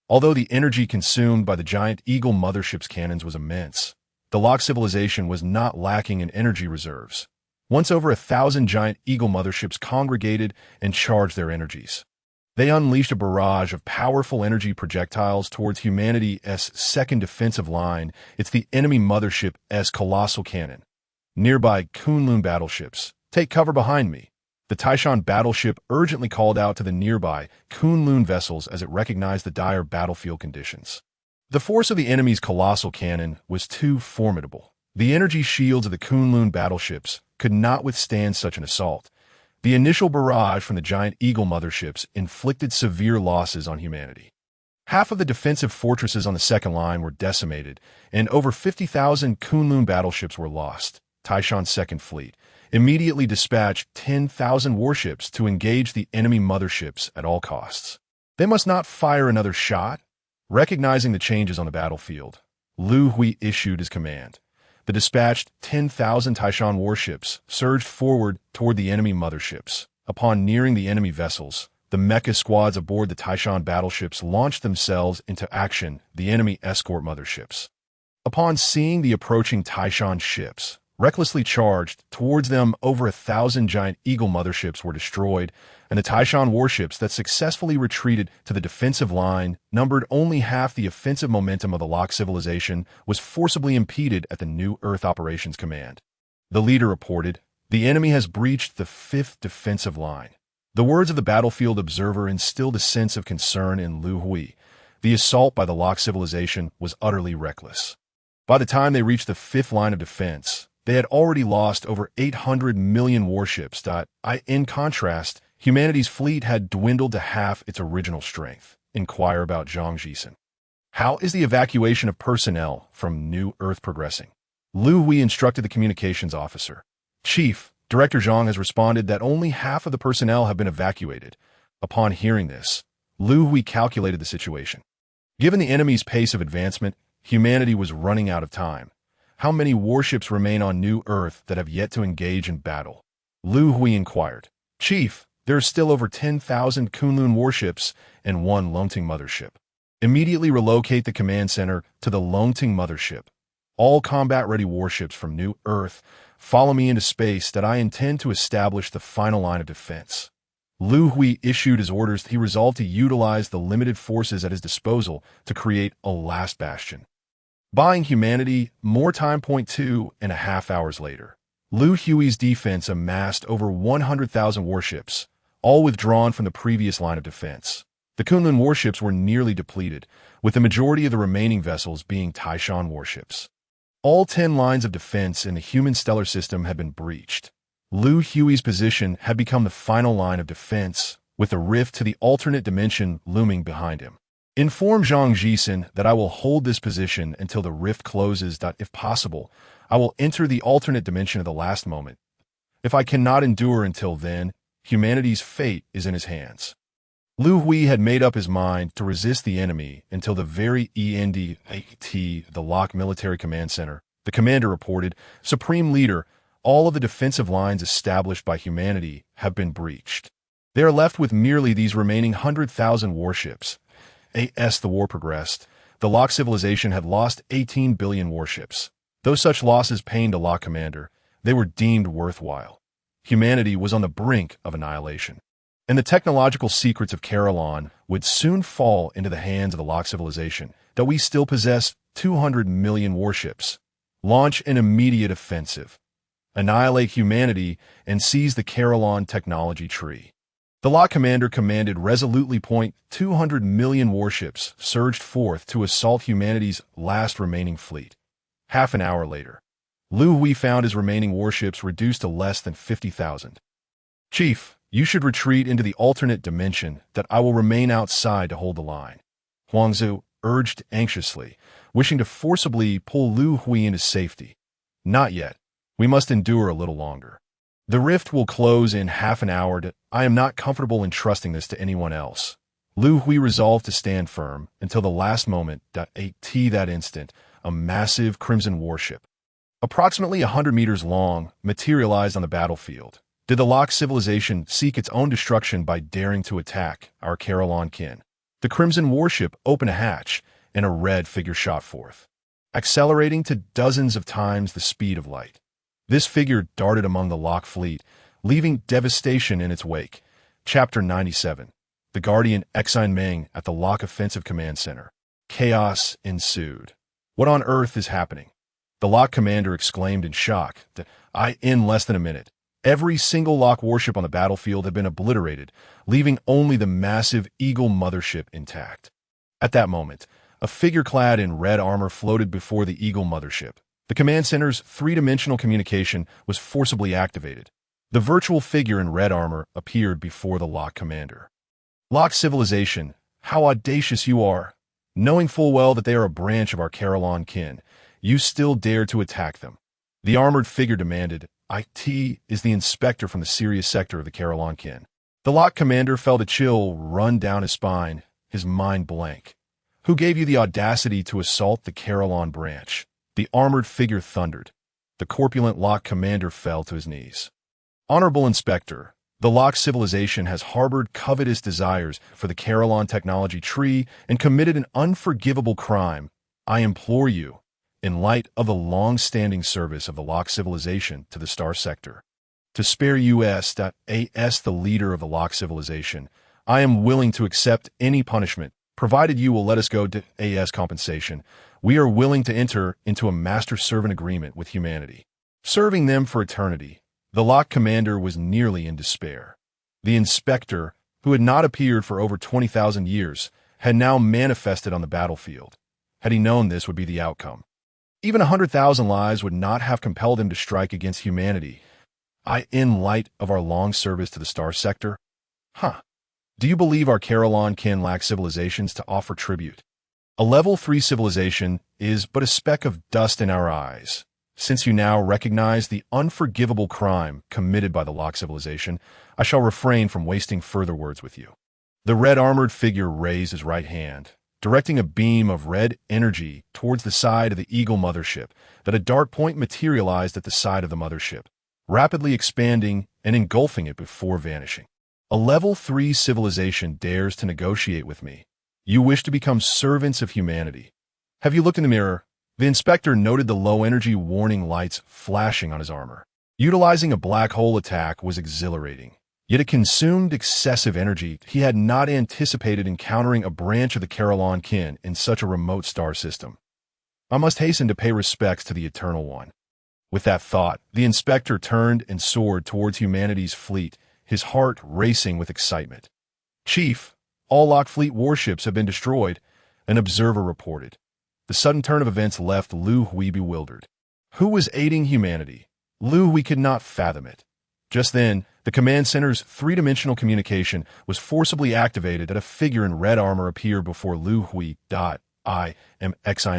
Although the energy consumed by the giant Eagle mothership's cannons was immense, the Lock civilization was not lacking in energy reserves. Once over 1,000 giant Eagle motherships congregated and charged their energies. They unleashed a barrage of powerful energy projectiles towards humanity's second defensive line. It's the enemy mothership's colossal cannon. Nearby Kunlun battleships, take cover behind me. The Taishan battleship urgently called out to the nearby Kunlun vessels as it recognized the dire battlefield conditions. The force of the enemy's colossal cannon was too formidable. The energy shields of the Kunlun battleships could not withstand such an assault. The initial barrage from the giant Eagle motherships inflicted severe losses on humanity. Half of the defensive fortresses on the second line were decimated, and over 50,000 Kunlun battleships were lost. Taishan's second fleet immediately dispatched 10,000 warships to engage the enemy motherships at all costs. They must not fire another shot. Recognizing the changes on the battlefield, Liu Hui issued his command. The dispatched 10,000 Taishan warships surged forward toward the enemy motherships. Upon nearing the enemy vessels, the mecha squads aboard the Taishan battleships launched themselves into action, the enemy escort motherships. Upon seeing the approaching Taishan ships, recklessly charged towards them, over 1,000 giant Eagle motherships were destroyed, and the Taishan warships that successfully retreated to the defensive line, numbered only half the offensive momentum of the Lock civilization, was forcibly impeded at the New Earth Operations Command. The leader reported, "The enemy has breached the 5th defensive line." The words of the battlefield observer instilled a sense of concern in Liu Hui. The assault by the Lock civilization was utterly reckless. By the time they reached the 5th line of defense, they had already lost over 800 million warships. In contrast, humanity's fleet had dwindled to half its original strength. Inquire about Zhang Jisen. How is the evacuation of personnel from New Earth progressing? Liu Hui instructed the communications officer. Chief, Director Zhang has responded that only half of the personnel have been evacuated. Upon hearing this, Liu Hui calculated the situation. Given the enemy's pace of advancement, humanity was running out of time. How many warships remain on New Earth that have yet to engage in battle? Liu Hui inquired. Chief, there are still over 10,000 Kunlun warships and 1 Longting mothership. Immediately relocate the command center to the Longting mothership. All combat-ready warships from New Earth, follow me into space that I intend to establish the final line of defense. Liu Hui issued his orders. He resolved to utilize the limited forces at his disposal to create a last bastion. Buying humanity more time. 2.5 hours later, Liu Hui's defense amassed over 100,000 warships, all withdrawn from the previous line of defense. The Kunlun warships were nearly depleted, with the majority of the remaining vessels being Taishan warships. All 10 lines of defense in the human stellar system had been breached. Liu Hui's position had become the final line of defense, with the rift to the alternate dimension looming behind him. Inform Zhang Jisen that I will hold this position until the rift closes. If possible, I will enter the alternate dimension at the last moment. If I cannot endure until then, humanity's fate is in his hands. Liu Hui had made up his mind to resist the enemy until the very end. The Lock Military Command Center. The commander reported, Supreme Leader, all of the defensive lines established by humanity have been breached. They are left with merely these remaining 100,000 warships. As the war progressed, the Lock civilization had lost 18 billion warships. Though such losses pained a Lock commander, they were deemed worthwhile. Humanity was on the brink of annihilation, and the technological secrets of Carillon would soon fall into the hands of the Lock civilization, that we still possess 200 million warships. Launch an immediate offensive. Annihilate humanity and seize the Carillon technology tree. The Lock commander commanded resolutely. 200 million warships surged forth to assault humanity's last remaining fleet. Half an hour later, Liu Hui found his remaining warships reduced to less than 50,000. Chief, you should retreat into the alternate dimension, that I will remain outside to hold the line. Huangzu, urged anxiously, wishing to forcibly pull Liu Hui into safety. Not yet. We must endure a little longer. The rift will close in half an hour. I am not comfortable entrusting this to anyone else. Liu Hui resolved to stand firm until the last moment. That instant, a massive crimson warship, approximately 100 meters long, materialized on the battlefield. Did the Locke civilization seek its own destruction by daring to attack our Carolon kin? The crimson warship opened a hatch, and a red figure shot forth, accelerating to dozens of times the speed of light. This figure darted among the Locke fleet, leaving devastation in its wake. Chapter 97. The Guardian Meng at the Locke Offensive Command Center. Chaos ensued. What on earth is happening? The Locke commander exclaimed in shock. In less than a minute, every single Locke warship on the battlefield had been obliterated, leaving only the massive Eagle mothership intact. At that moment, a figure clad in red armor floated before the Eagle mothership. The command center's three-dimensional communication was forcibly activated. The virtual figure in red armor appeared before the Locke commander. Locke civilization, how audacious you are! Knowing full well that they are a branch of our Carolon kin, you still dare to attack them. The armored figure demanded. "It is the inspector from the Sirius sector of the Carolon kin." The Locke commander felt a chill run down his spine, his mind blank. Who gave you the audacity to assault the Carolon branch? The armored figure thundered. The corpulent Locke commander fell to his knees. Honorable Inspector, the Locke civilization has harbored covetous desires for the Carolon technology tree and committed an unforgivable crime. I implore you, in light of the long-standing service of the Locke civilization to the Star Sector, to spare us. As the leader of the Locke civilization, I am willing to accept any punishment, provided you will let us go to as compensation. We are willing to enter into a master-servant agreement with humanity, serving them for eternity. The Locke commander was nearly in despair. The inspector, who had not appeared for over 20,000 years, had now manifested on the battlefield. Had he known this would be the outcome, even 100,000 lives would not have compelled him to strike against humanity. In light of our long service to the Star Sector? Do you believe our Carolon kin lack civilizations to offer tribute? A level 3 civilization is but a speck of dust in our eyes. Since you now recognize the unforgivable crime committed by the Locke civilization, I shall refrain from wasting further words with you. The red-armored figure raised his right hand, directing a beam of red energy towards the side of the Eagle mothership. That a dark point materialized at the side of the mothership, rapidly expanding and engulfing it before vanishing. A level 3 civilization dares to negotiate with me. You wish to become servants of humanity. Have you looked in the mirror? The inspector noted the low-energy warning lights flashing on his armor. Utilizing a black hole attack was exhilarating, yet it consumed excessive energy. He had not anticipated encountering a branch of the Carolon kin in such a remote star system. I must hasten to pay respects to the Eternal One. With that thought, the inspector turned and soared towards humanity's fleet, his heart racing with excitement. Chief, all Locke fleet warships have been destroyed, an observer reported. The sudden turn of events left Liu Hui bewildered. Who was aiding humanity? Liu Hui could not fathom it. Just then, the command center's three-dimensional communication was forcibly activated and a figure in red armor appeared before Liu Hui. I am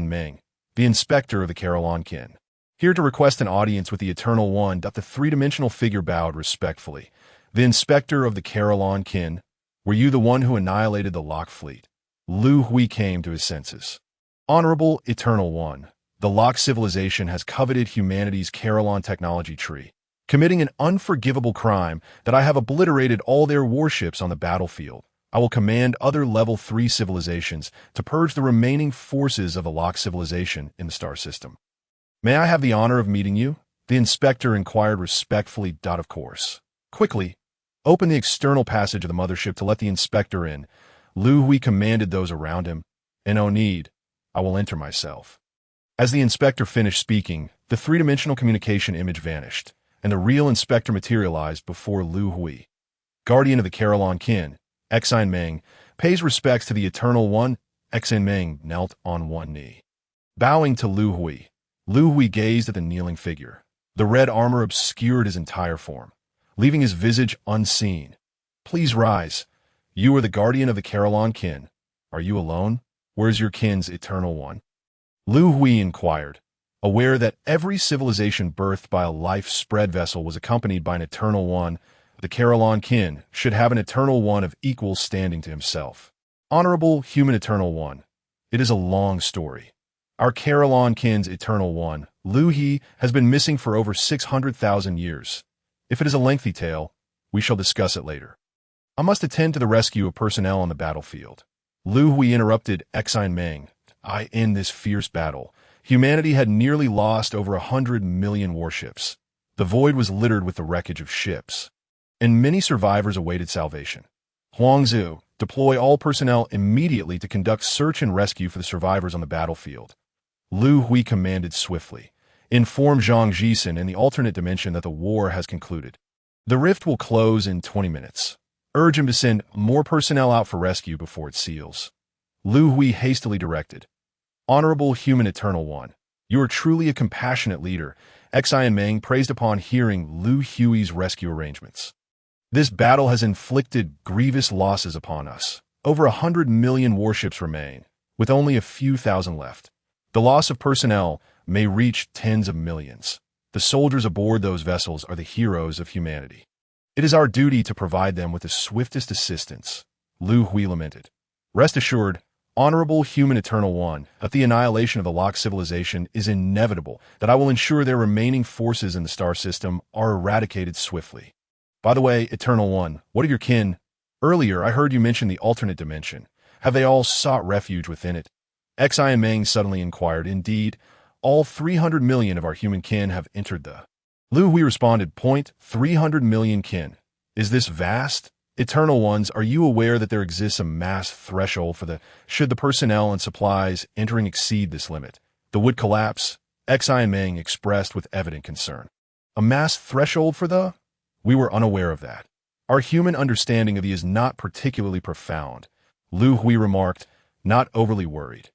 Meng, the inspector of the Carolon kin. Here to request an audience with the Eternal One. The three-dimensional figure bowed respectfully. The inspector of the Carolon kin, were you the one who annihilated the Locke fleet? Liu Hui came to his senses. Honorable Eternal One, the Locke civilization has coveted humanity's Carolon technology tree, committing an unforgivable crime that I have obliterated all their warships on the battlefield. I will command other level 3 civilizations to purge the remaining forces of the Locke civilization in the star system. May I have the honor of meeting you? The inspector inquired respectfully. Of course. Quickly, open the external passage of the mothership to let the inspector in. Liu Hui commanded those around him. And no need, I will enter myself. As the inspector finished speaking, the three-dimensional communication image vanished, and the real inspector materialized before Liu Hui. Guardian of the Carolon kin, Meng, pays respects to the Eternal One. Meng knelt on one knee. Bowing to Liu Hui gazed at the kneeling figure. The red armor obscured his entire form, leaving his visage unseen. Please rise. You are the guardian of the Carolon kin. Are you alone? Where's your kin's eternal one? Liu Hui inquired, aware that every civilization birthed by a life-spread vessel was accompanied by an eternal one. The Carillon kin should have an eternal one of equal standing to himself. Honorable human eternal one. It is a long story. Our Carillon kin's eternal one, Liu Hui, has been missing for over 600,000 years. If it is a lengthy tale, we shall discuss it later. I must attend to the rescue of personnel on the battlefield. Liu Hui interrupted Meng. I end this fierce battle. Humanity had nearly lost over 100 million warships. The void was littered with the wreckage of ships, and many survivors awaited salvation. Huangzu, deploy all personnel immediately to conduct search and rescue for the survivors on the battlefield. Liu Hui commanded swiftly. Inform Zhang Jisen in the alternate dimension that the war has concluded. The rift will close in 20 minutes. Urge him to send more personnel out for rescue before it seals. Liu Hui hastily directed. Honorable human eternal one, you are truly a compassionate leader. Meng praised upon hearing Liu Hui's rescue arrangements. This battle has inflicted grievous losses upon us. Over 100 million warships remain, with only a few thousand left. The loss of personnel may reach tens of millions. The soldiers aboard those vessels are the heroes of humanity. It is our duty to provide them with the swiftest assistance, Liu Hui lamented. Rest assured, Honorable human eternal one, that the annihilation of the locked civilization is inevitable, that I will ensure their remaining forces in the star system are eradicated swiftly. By the way, eternal one, what of your kin? Earlier, I heard you mention the alternate dimension. Have they all sought refuge within it? Meng suddenly inquired. Indeed, all 300 million of our human kin have entered the... Liu Hui responded, 300 million kin. Is this vast? Eternal ones, are you aware that there exists a mass threshold for should the personnel and supplies entering exceed this limit, the would collapse? Meng expressed with evident concern. A mass threshold for We were unaware of that. Our human understanding of the is not particularly profound, Liu Hui remarked, not overly worried.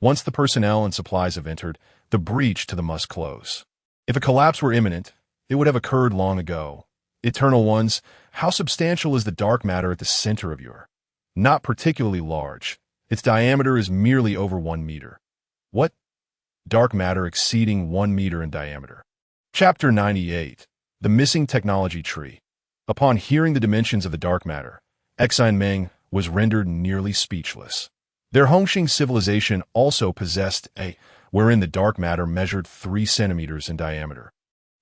Once the personnel and supplies have entered, the breach to the must close. If a collapse were imminent, it would have occurred long ago. Eternal ones, how substantial is the dark matter at the center of your... Not particularly large. Its diameter is merely over 1 meter. What? Dark matter exceeding 1 meter in diameter. Chapter 98. The Missing Technology Tree. Upon hearing the dimensions of the dark matter, Meng was rendered nearly speechless. Their Hongxing civilization also possessed wherein the dark matter measured 3 centimeters in diameter,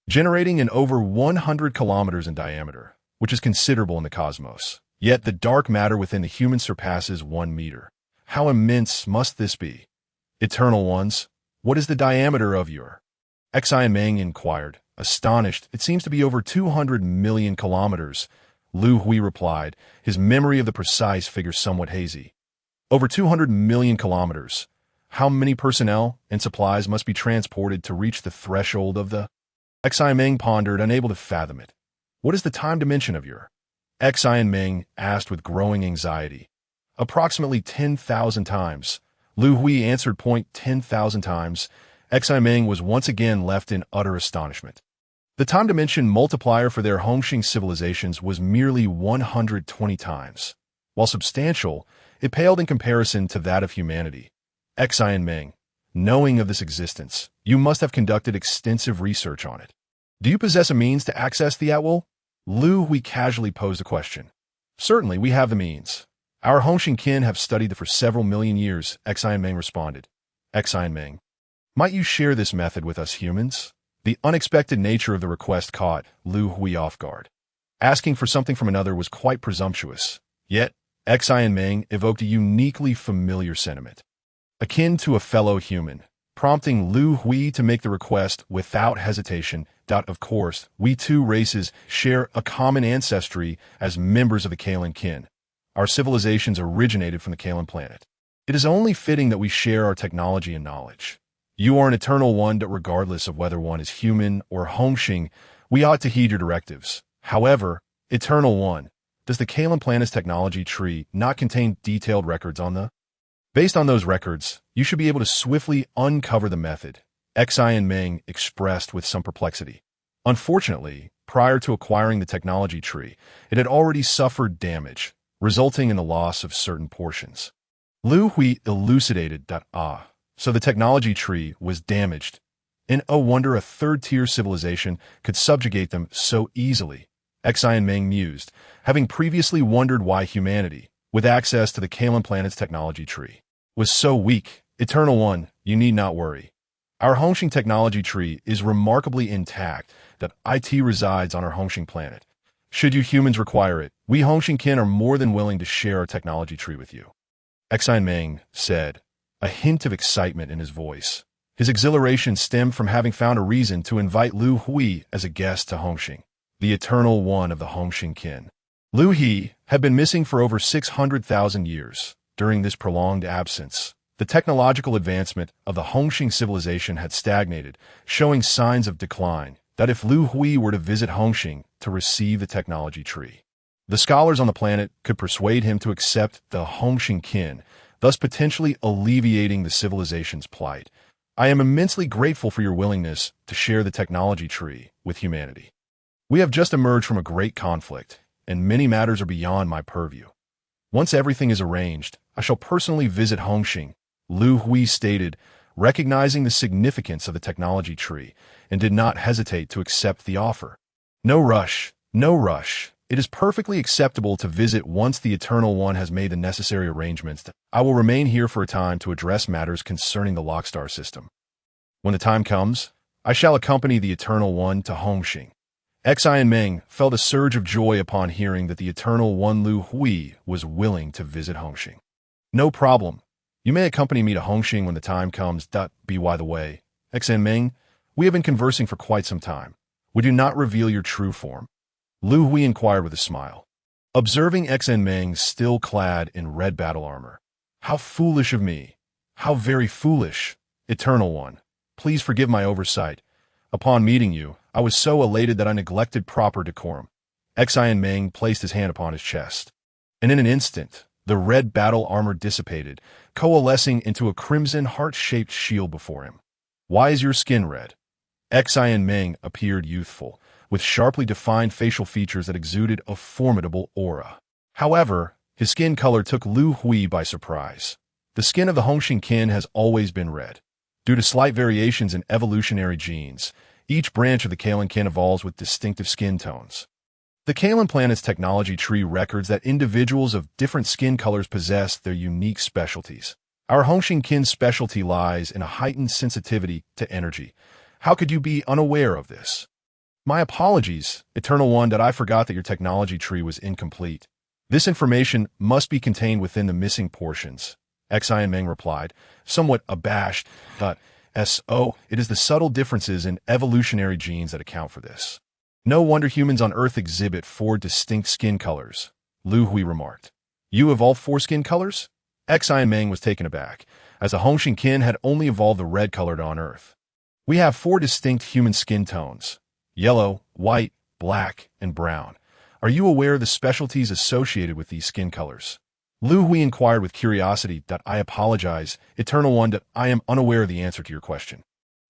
generating in over 100 kilometers in diameter, which is considerable in the cosmos. Yet the dark matter within the human surpasses 1 meter. How immense must this be? Eternal ones, what is the diameter of your... Meng inquired, astonished. It seems to be over 200 million kilometers, Liu Hui replied, his memory of the precise figure somewhat hazy. Over 200 million kilometers. How many personnel and supplies must be transported to reach the threshold of the... Meng pondered, unable to fathom it. What is the time dimension of your... Meng asked with growing anxiety. Approximately 10,000 times. Liu Hui answered 10,000 times. Meng was once again left in utter astonishment. The time dimension multiplier for their Hongxing civilizations was merely 120 times. While substantial, it paled in comparison to that of humanity. Meng, knowing of this existence, you must have conducted extensive research on it. Do you possess a means to access the at-will? Liu Hui casually posed a question. Certainly, we have the means. Our Hongxing kin have studied it for several million years, Meng responded. Meng, might you share this method with us humans? The unexpected nature of the request caught Liu Hui off guard. Asking for something from another was quite presumptuous, yet Meng evoked a uniquely familiar sentiment, akin to a fellow human, prompting Liu Hui to make the request without hesitation. Of course, we two races share a common ancestry as members of the Kalan kin. Our civilizations originated from the Kalan planet. It is only fitting that we share our technology and knowledge. You are an eternal one that regardless of whether one is human or Hongxing, we ought to heed your directives. However, eternal one, does the Kalan planet's technology tree not contain detailed records on the... Based on those records, you should be able to swiftly uncover the method, Meng expressed with some perplexity. Unfortunately, prior to acquiring the technology tree, it had already suffered damage, resulting in the loss of certain portions. Liu Hui elucidated that so the technology tree was damaged. And oh wonder a third-tier civilization could subjugate them so easily. Xian Meng mused, having previously wondered why humanity, with access to the Kalen planet's technology tree, was so weak. Eternal One, you need not worry. Our Hongxing technology tree is remarkably intact that IT resides on our Hongxing planet. Should you humans require it, we Hongxing kin are more than willing to share our technology tree with you. Xian Meng said, a hint of excitement in his voice. His exhilaration stemmed from having found a reason to invite Liu Hui as a guest to Hongxing, the Eternal One of the Hongxing kin. Liu Hui had been missing for over 600,000 years. During this prolonged absence, the technological advancement of the Hongxing civilization had stagnated, showing signs of decline, that if Liu Hui were to visit Hongxing to receive the technology tree, the scholars on the planet could persuade him to accept the Hongxing kin, thus potentially alleviating the civilization's plight. I am immensely grateful for your willingness to share the technology tree with humanity. We have just emerged from a great conflict, and many matters are beyond my purview. Once everything is arranged, I shall personally visit Hongxing, Liu Hui stated, recognizing the significance of the technology tree, and did not hesitate to accept the offer. No rush, no rush. It is perfectly acceptable to visit once the Eternal One has made the necessary arrangements. I will remain here for a time to address matters concerning the Lockstar system. When the time comes, I shall accompany the Eternal One to Hongxing. Xian Meng felt a surge of joy upon hearing that the Eternal One Liu Hui was willing to visit Hongxing. No problem. You may accompany me to Hongxing when the time comes. By the way, Xian Meng, we have been conversing for quite some time. Would you not reveal your true form? Liu Hui inquired with a smile. Observing Xian Meng still clad in red battle armor. How foolish of me. How very foolish. Eternal One, please forgive my oversight. Upon meeting you, I was so elated that I neglected proper decorum. Xian Meng placed his hand upon his chest. And in an instant, the red battle armor dissipated, coalescing into a crimson heart-shaped shield before him. Why is your skin red? Xian Meng appeared youthful, with sharply defined facial features that exuded a formidable aura. However, his skin color took Liu Hui by surprise. The skin of the Hongxing kin has always been red. Due to slight variations in evolutionary genes, each branch of the Kalen kin evolves with distinctive skin tones. The Kalen planet's technology tree records that individuals of different skin colors possess their unique specialties. Our Hongxing kin's specialty lies in a heightened sensitivity to energy. How could you be unaware of this? My apologies, Eternal One, that I forgot that your technology tree was incomplete. This information must be contained within the missing portions. Xian Meng replied, somewhat abashed. It is the subtle differences in evolutionary genes that account for this. No wonder humans on Earth exhibit 4 distinct skin colors, Liu Hui remarked. You evolved 4 skin colors? Xian Meng was taken aback, as the Hongxing kin had only evolved the red colored on Earth. We have 4 distinct human skin tones: yellow, white, black, and brown. Are you aware of the specialties associated with these skin colors? Liu Hui inquired with curiosity. I apologize, Eternal One, that I am unaware of the answer to your question.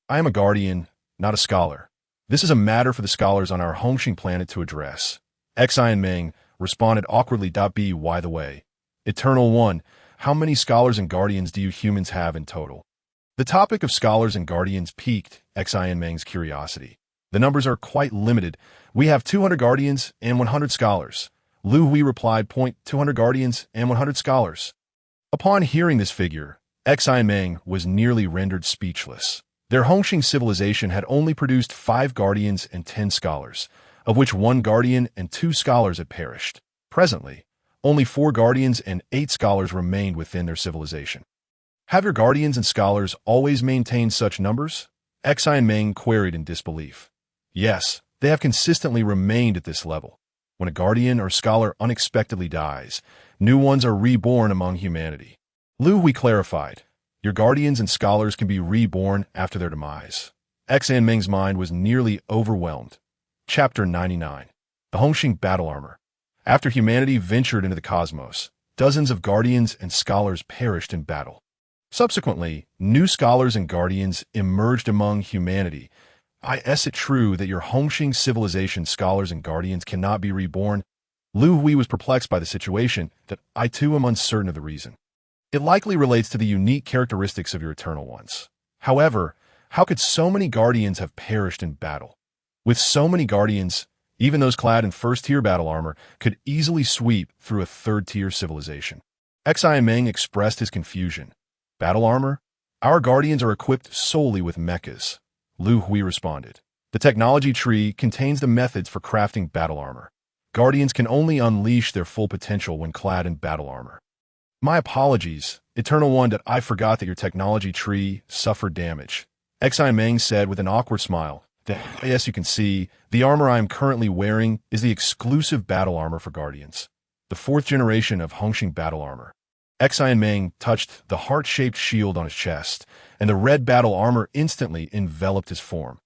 I am a guardian, not a scholar. This is a matter for the scholars on our Hongxing planet to address. Xian Meng responded awkwardly. By the way, Eternal One, how many scholars and guardians do you humans have in total? The topic of scholars and guardians piqued Xian Meng's curiosity. The numbers are quite limited. We have 200 guardians and 100 scholars. Liu Hui replied, 200 guardians and 100 scholars. Upon hearing this figure, Xian Meng was nearly rendered speechless. Their Hongxing civilization had only produced 5 guardians and 10 scholars, of which 1 guardian and 2 scholars had perished. Presently, only 4 guardians and 8 scholars remained within their civilization. Have your guardians and scholars always maintained such numbers? Xian Meng queried in disbelief. Yes, they have consistently remained at this level. When a guardian or scholar unexpectedly dies, new ones are reborn among humanity. Liu Hui clarified. Your guardians and scholars can be reborn after their demise. Xian Meng's mind was nearly overwhelmed. Chapter 99. The Hongxing Battle Armor. After humanity ventured into the cosmos, dozens of guardians and scholars perished in battle. Subsequently, new scholars and guardians emerged among humanity. Is it true that your Hongxing civilization scholars and guardians cannot be reborn? Liu Hui was perplexed by the situation. I too am uncertain of the reason. It likely relates to the unique characteristics of your Eternal Ones. However, how could so many Guardians have perished in battle? With so many Guardians, even those clad in first-tier battle armor could easily sweep through a third-tier civilization. Xi Meng expressed his confusion. Battle armor? Our Guardians are equipped solely with mechas. Liu Hui responded. The technology tree contains the methods for crafting battle armor. Guardians can only unleash their full potential when clad in battle armor. My apologies, Eternal One, that I forgot that your technology tree suffered damage. Xi Meng said with an awkward smile. Yes, you can see, the armor I am currently wearing is the exclusive battle armor for Guardians. The 4th generation of Hongxing battle armor. Xi Meng touched the heart-shaped shield on his chest, and the red battle armor instantly enveloped his form.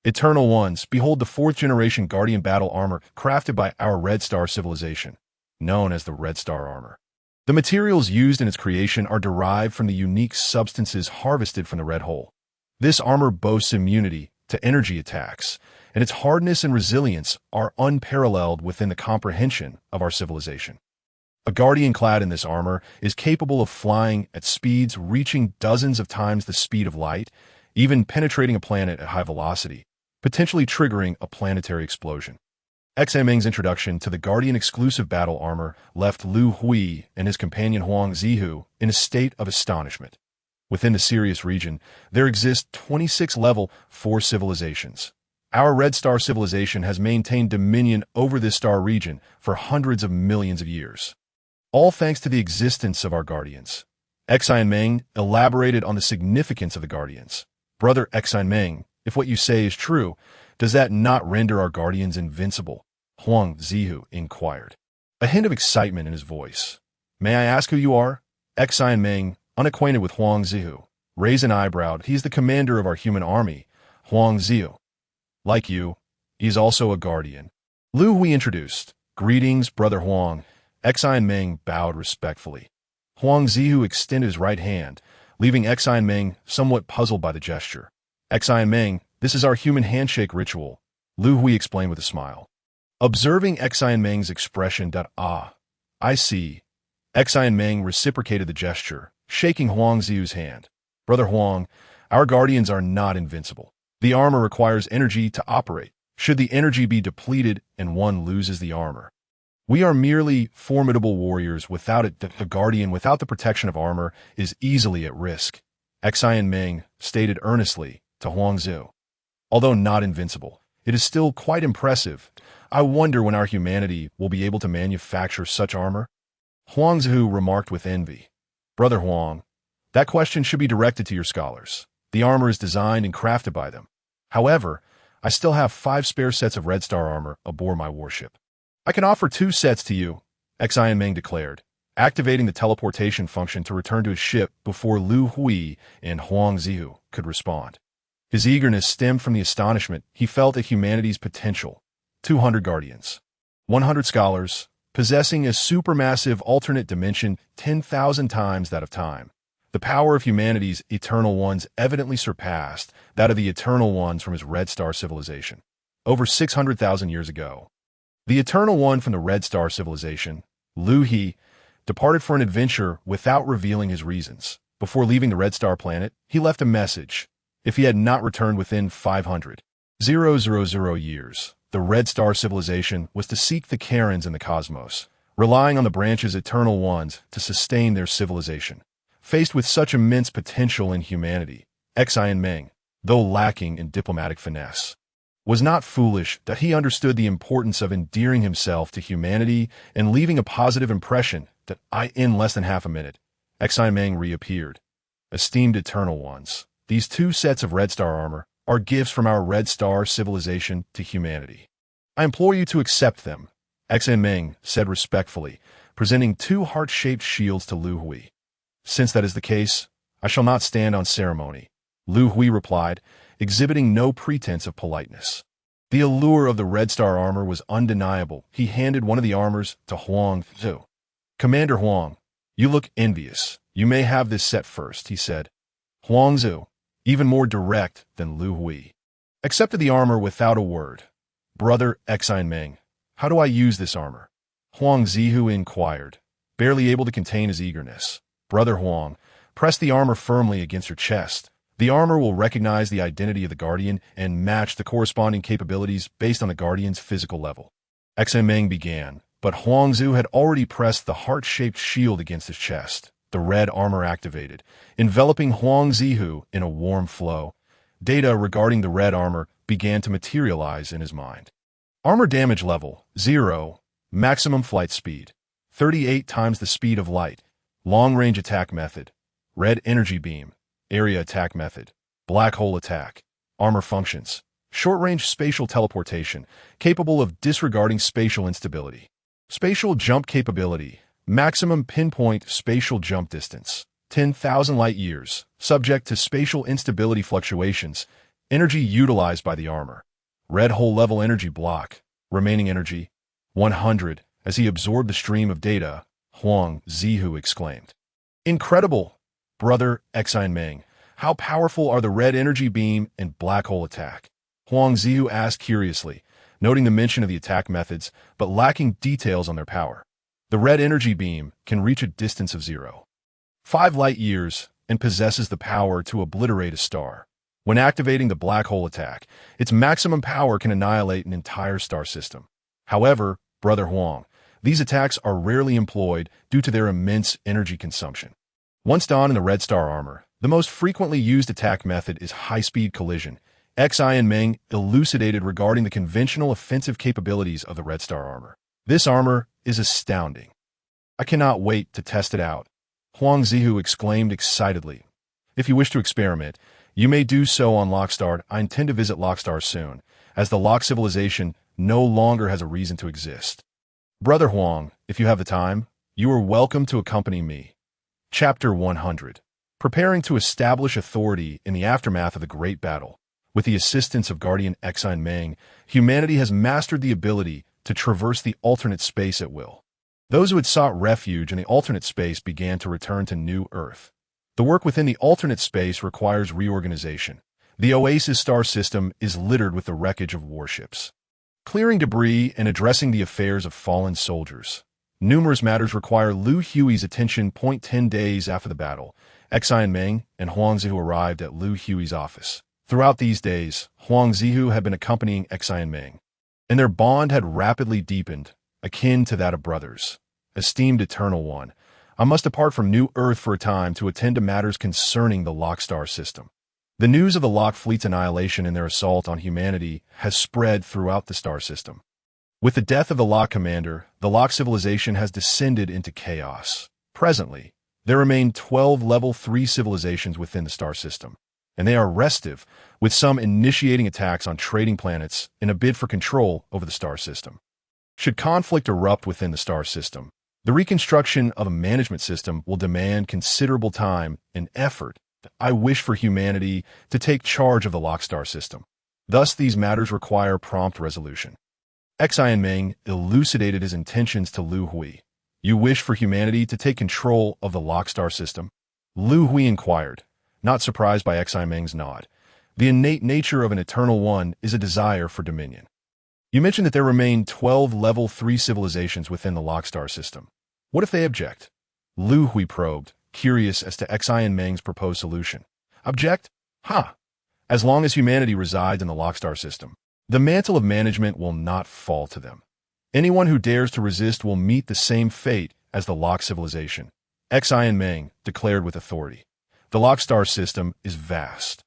Eternal Ones, behold the 4th generation Guardian battle armor crafted by our Red Star civilization, known as the Red Star armor. The materials used in its creation are derived from the unique substances harvested from the Red Hole. This armor boasts immunity to energy attacks, and its hardness and resilience are unparalleled within the comprehension of our civilization. A Guardian clad in this armor is capable of flying at speeds reaching dozens of times the speed of light, even penetrating a planet at high velocity, potentially triggering a planetary explosion. Xi Meng's introduction to the Guardian exclusive battle armor left Liu Hui and his companion Huang Zihu in a state of astonishment. Within the Sirius region, there exist 26 level 4 civilizations. Our Red Star civilization has maintained dominion over this star region for hundreds of millions of years. All thanks to the existence of our Guardians. Xi Meng elaborated on the significance of the Guardians. Brother Xi Meng, if what you say is true, does that not render our Guardians invincible? Huang Zihu inquired, a hint of excitement in his voice. May I ask who you are? Xi Meng, unacquainted with Huang Zihu, raised an eyebrow. He is the commander of our human army, Huang Zihu. Like you, he is also a Guardian. Liu Hui introduced. Greetings, Brother Huang. Xi Meng bowed respectfully. Huang Zihu extended his right hand, leaving Xi Meng somewhat puzzled by the gesture. Xi Meng, this is our human handshake ritual, Liu Hui explained with a smile. Observing Xi Meng's expression, I see. Xi Meng reciprocated the gesture, shaking Huang Zihu's hand. Brother Huang, our Guardians are not invincible. The armor requires energy to operate. Should the energy be depleted and one loses the armor, we are merely formidable warriors. Without it, the Guardian without the protection of armor is easily at risk. Xi Meng stated earnestly to Huang Zihu. Although not invincible, it is still quite impressive. I wonder when our humanity will be able to manufacture such armor? Huang Zihu remarked with envy. Brother Huang, that question should be directed to your scholars. The armor is designed and crafted by them. However, I still have 5 spare sets of Red Star armor aboard my warship. I can offer 2 sets to you, Xi Meng declared, activating the teleportation function to return to his ship before Liu Hui and Huang Zihu could respond. His eagerness stemmed from the astonishment he felt at humanity's potential. 200 Guardians, 100 scholars, possessing a supermassive alternate dimension 10,000 times that of time. The power of humanity's Eternal Ones evidently surpassed that of the Eternal Ones from his Red Star civilization. Over 600,000 years ago, the Eternal One from the Red Star civilization, Liu Hui, departed for an adventure without revealing his reasons. Before leaving the Red Star planet, he left a message. If he had not returned within 500,000 years, the Red Star civilization was to seek the Karens in the cosmos, relying on the branch's Eternal Ones to sustain their civilization. Faced with such immense potential in humanity, Xi Meng, though lacking in diplomatic finesse, was not foolish that he understood the importance of endearing himself to humanity and leaving a positive impression that in less than half a minute, Xi Meng reappeared. Esteemed Eternal Ones, these 2 sets of Red Star armor are gifts from our Red Star civilization to humanity. I implore you to accept them, Xi Meng said respectfully, presenting 2 heart-shaped shields to Liu Hui. Since that is the case, I shall not stand on ceremony, Liu Hui replied, exhibiting no pretense of politeness. The allure of the Red Star armor was undeniable. He handed one of the armors to Huang Zihu. Commander Huang, you look envious. You may have this set first, he said. Huang Zihu, even more direct than Liu Hui, accepted the armor without a word. Brother Xi Meng, how do I use this armor? Huang Zihu inquired, barely able to contain his eagerness. Brother Huang, press the armor firmly against your chest. The armor will recognize the identity of the Guardian and match the corresponding capabilities based on the Guardian's physical level. Xi Meng began, but Huangzu had already pressed the heart-shaped shield against his chest. The red armor activated, enveloping Huang Zihu in a warm flow. Data regarding the red armor began to materialize in his mind. Armor damage level, 0. Maximum flight speed, 38 times the speed of light. Long-range attack method, red energy beam, area attack method, black hole attack. Armor functions, short-range spatial teleportation, capable of disregarding spatial instability. Spatial jump capability, maximum pinpoint spatial jump distance, 10,000 light-years, subject to spatial instability fluctuations. Energy utilized by the armor. Red hole level energy block, remaining energy, 100. As he absorbed the stream of data, Huang Zihu exclaimed, "Incredible, Brother Xi Meng. How powerful are the red energy beam and black hole attack?" Huang Zihu asked curiously, noting the mention of the attack methods, but lacking details on their power. The red energy beam can reach a distance of 0.5 light-years and possesses the power to obliterate a star. When activating the black hole attack, its maximum power can annihilate an entire star system. However, Brother Huang, these attacks are rarely employed due to their immense energy consumption. Once donned in the red star armor, the most frequently used attack method is high-speed collision. Xi Meng elucidated regarding the conventional offensive capabilities of the red star armor. This armor is astounding. I cannot wait to test it out, Huang Zihu exclaimed excitedly. If you wish to experiment, you may do so on Lockstar. I intend to visit Lockstar soon, as the Lock civilization no longer has a reason to exist. Brother Huang, if you have the time, you are welcome to accompany me. Chapter 100. Preparing to establish authority in the aftermath of the Great Battle. With the assistance of Guardian Xi Meng, humanity has mastered the ability to traverse the alternate space at will. Those who had sought refuge in the alternate space began to return to New Earth. The work within the alternate space requires reorganization. The Oasis star system is littered with the wreckage of warships. Clearing debris and addressing the affairs of fallen soldiers. Numerous matters require Liu Hui's attention. 10 days after the battle, Xi Meng and Huang Zihu arrived at Liu Hui's office. Throughout these days, Huang Zihu had been accompanying Xi Meng, and their bond had rapidly deepened, akin to that of brothers. Esteemed Eternal One, I must depart from New Earth for a time to attend to matters concerning the Lock star system. The news of the Lock fleet's annihilation and their assault on humanity has spread throughout the star system. With the death of the Lock commander, the Lock civilization has descended into chaos. Presently, there remain 12 level 3 civilizations within the star system, and they are restive, with some initiating attacks on trading planets in a bid for control over the star system. Should conflict erupt within the star system, the reconstruction of a management system will demand considerable time and effort. I wish for humanity to take charge of the Lock star system. Thus, these matters require prompt resolution. Xi Meng elucidated his intentions to Liu Hui. You wish for humanity to take control of the Lock star system? Liu Hui inquired, not surprised by Xi Meng's nod. The innate nature of an Eternal One is a desire for dominion. You mentioned that there remain 12 level 3 civilizations within the Lock star system. What if they object? Liu Hui probed, curious as to Xi Meng's proposed solution. Object? As long as humanity resides in the Lock star system, the mantle of management will not fall to them. Anyone who dares to resist will meet the same fate as the Lock civilization, Xi Meng declared with authority. The Lock star system is vast,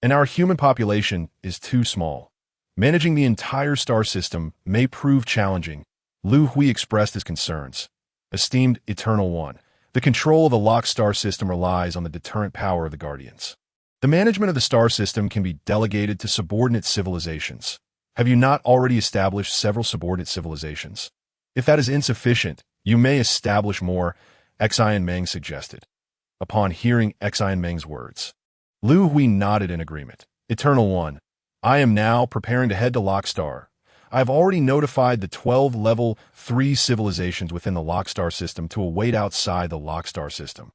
and our human population is too small. Managing the entire star system may prove challenging. Liu Hui expressed his concerns. Esteemed Eternal One, the control of the Lock star system relies on the deterrent power of the Guardians. The management of the star system can be delegated to subordinate civilizations. Have you not already established several subordinate civilizations? If that is insufficient, you may establish more, Xi Meng suggested. Upon hearing Xi Meng's words, Liu Hui nodded in agreement. Eternal One, I am now preparing to head to Lockstar. I have already notified the 12 level 3 civilizations within the Lockstar system to await outside the Lockstar system.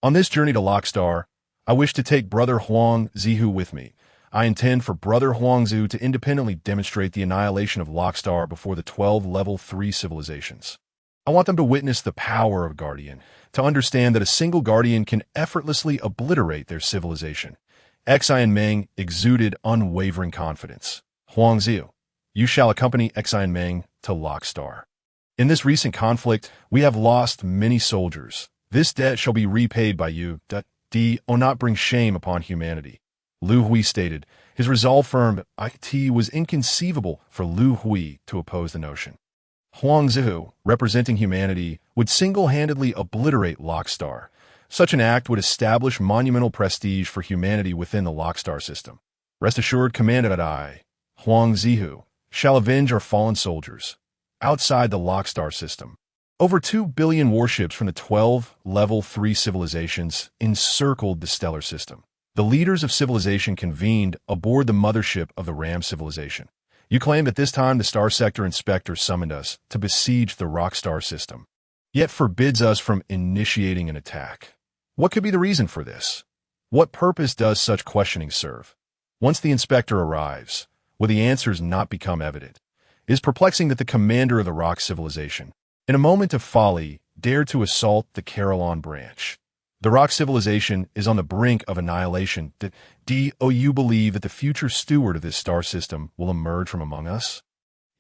On this journey to Lockstar, I wish to take Brother Huang Zihu with me. I intend for Brother Huangzu to independently demonstrate the annihilation of Lockstar before the 12 level 3 civilizations. I want them to witness the power of Guardian, to understand that a single Guardian can effortlessly obliterate their civilization. Xi and Meng exuded unwavering confidence. Huangziu, you shall accompany Xi and Meng to Lockstar. In this recent conflict, we have lost many soldiers. This debt shall be repaid by you. Do not bring shame upon humanity. Liu Hui stated. His resolve firm. It was inconceivable for Liu Hui to oppose the notion. Huangziu, representing humanity, would single-handedly obliterate Lockstar. Such an act would establish monumental prestige for humanity within the Lockstar system. Rest assured, Commander I, Huangziu, shall avenge our fallen soldiers. Outside the Lockstar system, over 2 billion warships from the 12 Level 3 civilizations encircled the stellar system. The leaders of civilization convened aboard the mothership of the Ram civilization. You claim that this time the Star Sector Inspector summoned us to besiege the Rockstar system, yet forbids us from initiating an attack. What could be the reason for this? What purpose does such questioning serve? Once the Inspector arrives, will the answers not become evident? It is perplexing that the commander of the Rock civilization, in a moment of folly, dared to assault the Carillon branch. The Rock civilization is on the brink of annihilation. Do you believe that the future steward of this star system will emerge from among us?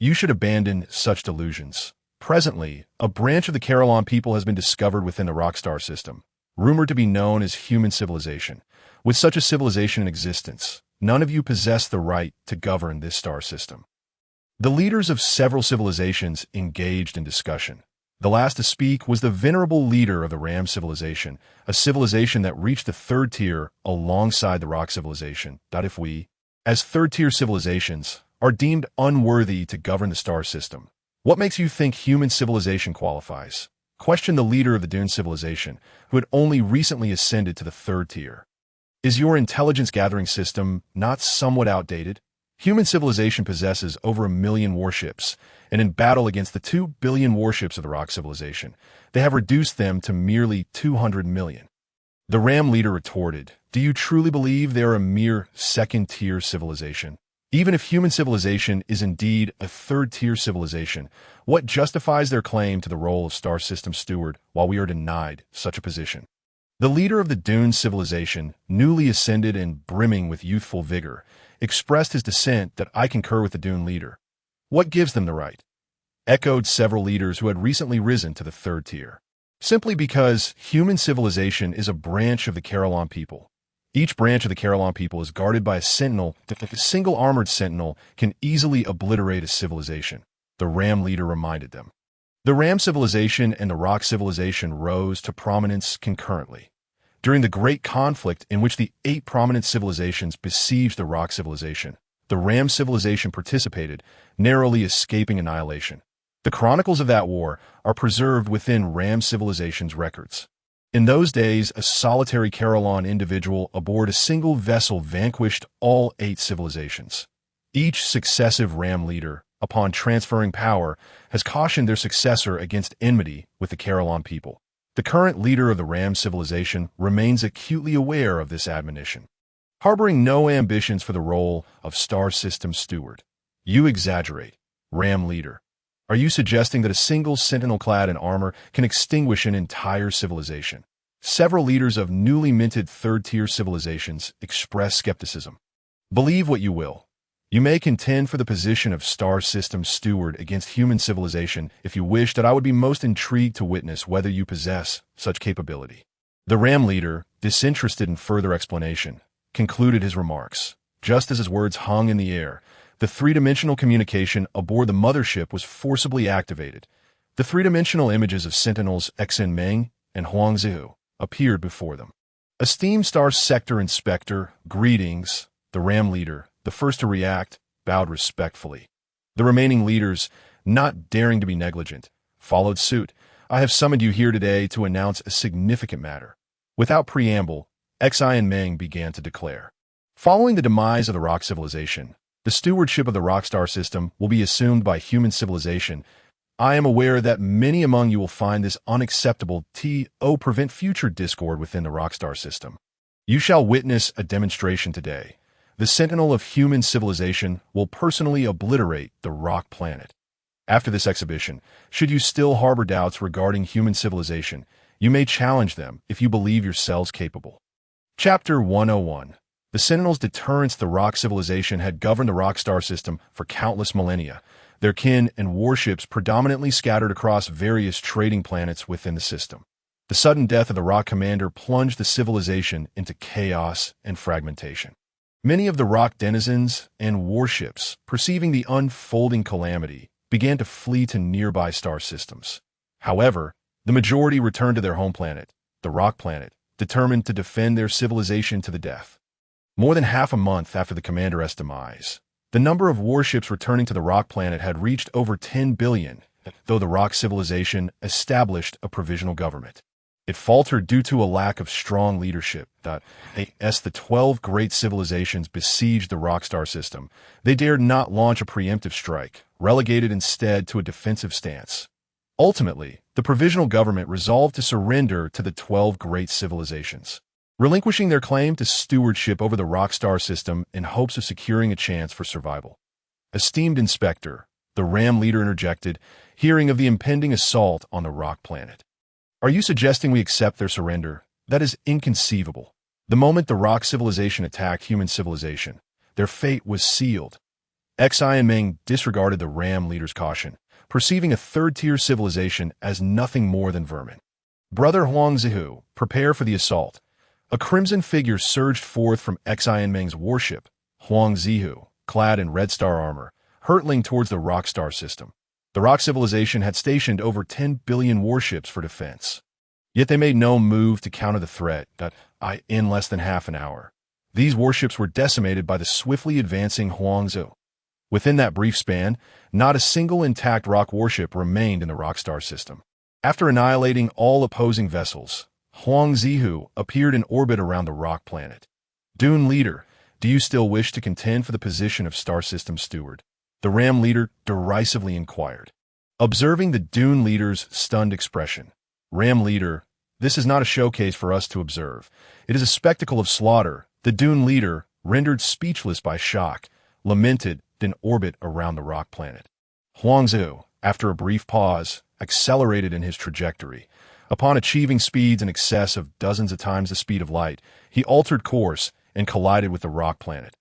You should abandon such delusions. Presently, a branch of the Carillon people has been discovered within the Rock star system, rumored to be known as human civilization. With such a civilization in existence, none of you possess the right to govern this star system. The leaders of several civilizations engaged in discussion. The last to speak was the venerable leader of the Ram civilization, a civilization that reached the third tier alongside the Rock civilization. If we, as third-tier civilizations, are deemed unworthy to govern the star system, what makes you think human civilization qualifies? Question the leader of the Dune civilization, who had only recently ascended to the third tier. Is your intelligence-gathering system not somewhat outdated? Human civilization possesses over 1 million warships, and in battle against the 2 billion warships of the Rock civilization, they have reduced them to merely 200 million. The Ram leader retorted, do you truly believe they are a mere second-tier civilization? Even if human civilization is indeed a third-tier civilization, what justifies their claim to the role of star system steward while we are denied such a position? The leader of the Dune civilization, newly ascended and brimming with youthful vigor, expressed his dissent that I concur with the Dune leader. What gives them the right? Echoed several leaders who had recently risen to the third tier. Simply because human civilization is a branch of the Carillon people. Each branch of the Carillon people is guarded by a sentinel. A single armored sentinel can easily obliterate a civilization, the Ram leader reminded them. The Ram civilization and the Rock civilization rose to prominence concurrently. During the great conflict in which the 8 prominent civilizations besieged the Rock civilization, the Ram civilization participated, narrowly escaping annihilation. The chronicles of that war are preserved within Ram civilization's records. In those days, a solitary Carillon individual aboard a single vessel vanquished all 8 civilizations. Each successive Ram leader, upon transferring power, has cautioned their successor against enmity with the Carillon people. The current leader of the Ram civilization remains acutely aware of this admonition. Harboring no ambitions for the role of star system steward. You exaggerate, Ram leader. Are you suggesting that a single sentinel clad in armor can extinguish an entire civilization? Several leaders of newly minted third-tier civilizations express skepticism. Believe what you will. You may contend for the position of star system steward against human civilization if you wish, that I would be most intrigued to witness whether you possess such capability. The Ram leader, disinterested in further explanation, concluded his remarks. Just as his words hung in the air, the three-dimensional communication aboard the mothership was forcibly activated. The three-dimensional images of Sentinels Xen Meng and Huangziu appeared before them. Esteemed Star Sector Inspector, greetings. The Ram leader, the first to react, bowed respectfully. The remaining leaders, not daring to be negligent, followed suit. I have summoned you here today to announce a significant matter. Without preamble, Xi and Meng began to declare. Following the demise of the Rock civilization, the stewardship of the Rockstar system will be assumed by human civilization. I am aware that many among you will find this unacceptable to prevent future discord within the Rockstar system. You shall witness a demonstration today. The Sentinel of human civilization will personally obliterate the Rock planet. After this exhibition, should you still harbor doubts regarding human civilization, you may challenge them if you believe yourselves capable. Chapter 101. The Sentinels' deterrence. The rock civilization had governed the rock star system for countless millennia, their kin and warships predominantly scattered across various trading planets within the system. The sudden death of the rock commander plunged the civilization into chaos and fragmentation. Many of the rock denizens and warships, perceiving the unfolding calamity, began to flee to nearby star systems. However, the majority returned to their home planet, the rock planet, determined to defend their civilization to the death. More than half a month after the commander's demise, the number of warships returning to the rock planet had reached over 10 billion, though the rock civilization established a provisional government. It faltered due to a lack of strong leadership. As the 12 great civilizations besieged the rock star system, they dared not launch a preemptive strike, relegated instead to a defensive stance. Ultimately, the provisional government resolved to surrender to the 12 great civilizations, relinquishing their claim to stewardship over the rock star system in hopes of securing a chance for survival. Esteemed Inspector, the Ram leader interjected, hearing of the impending assault on the rock planet. Are you suggesting we accept their surrender? That is inconceivable. The moment the rock civilization attacked human civilization, their fate was sealed. Xi and Ming disregarded the Ram leader's caution, perceiving a third-tier civilization as nothing more than vermin. Brother Huang Zihu, prepare for the assault. A crimson figure surged forth from Xi and Ming's warship, Huang Zihu, clad in red star armor, hurtling towards the rock star system. The rock civilization had stationed over 10 billion warships for defense. Yet they made no move to counter the threat in less than half an hour. These warships were decimated by the swiftly advancing Huangzhou. Within that brief span, not a single intact rock warship remained in the rock star system. After annihilating all opposing vessels, Huang Zihu appeared in orbit around the rock planet. Dune leader, do you still wish to contend for the position of star system steward? The Ram leader derisively inquired. Observing the Dune leader's stunned expression, Ram leader, this is not a showcase for us to observe. It is a spectacle of slaughter. The Dune leader, rendered speechless by shock, lamented in orbit around the rock planet. Huangzhou, after a brief pause, accelerated in his trajectory. Upon achieving speeds in excess of dozens of times the speed of light, he altered course and collided with the rock planet.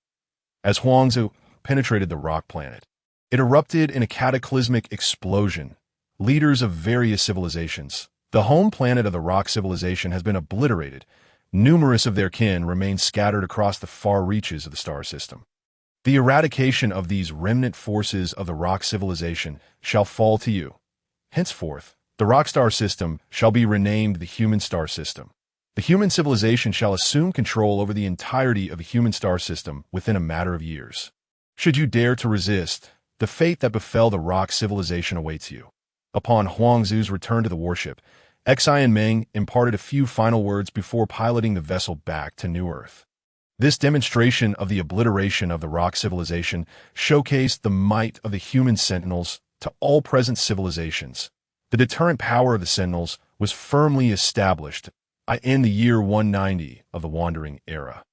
As Huangzhou penetrated the rock planet, it erupted in a cataclysmic explosion. Leaders of various civilizations, the home planet of the rock civilization has been obliterated. Numerous of their kin remain scattered across the far reaches of the star system. The eradication of these remnant forces of the rock civilization shall fall to you. Henceforth, the rock star system shall be renamed the human star system. The human civilization shall assume control over the entirety of the human star system within a matter of years. Should you dare to resist, the fate that befell the rock civilization awaits you. Upon Huangzhu's return to the warship, Xi and Ming imparted a few final words before piloting the vessel back to New Earth. This demonstration of the obliteration of the rock civilization showcased the might of the human sentinels to all present civilizations. The deterrent power of the sentinels was firmly established in the year 190 of the Wandering Era.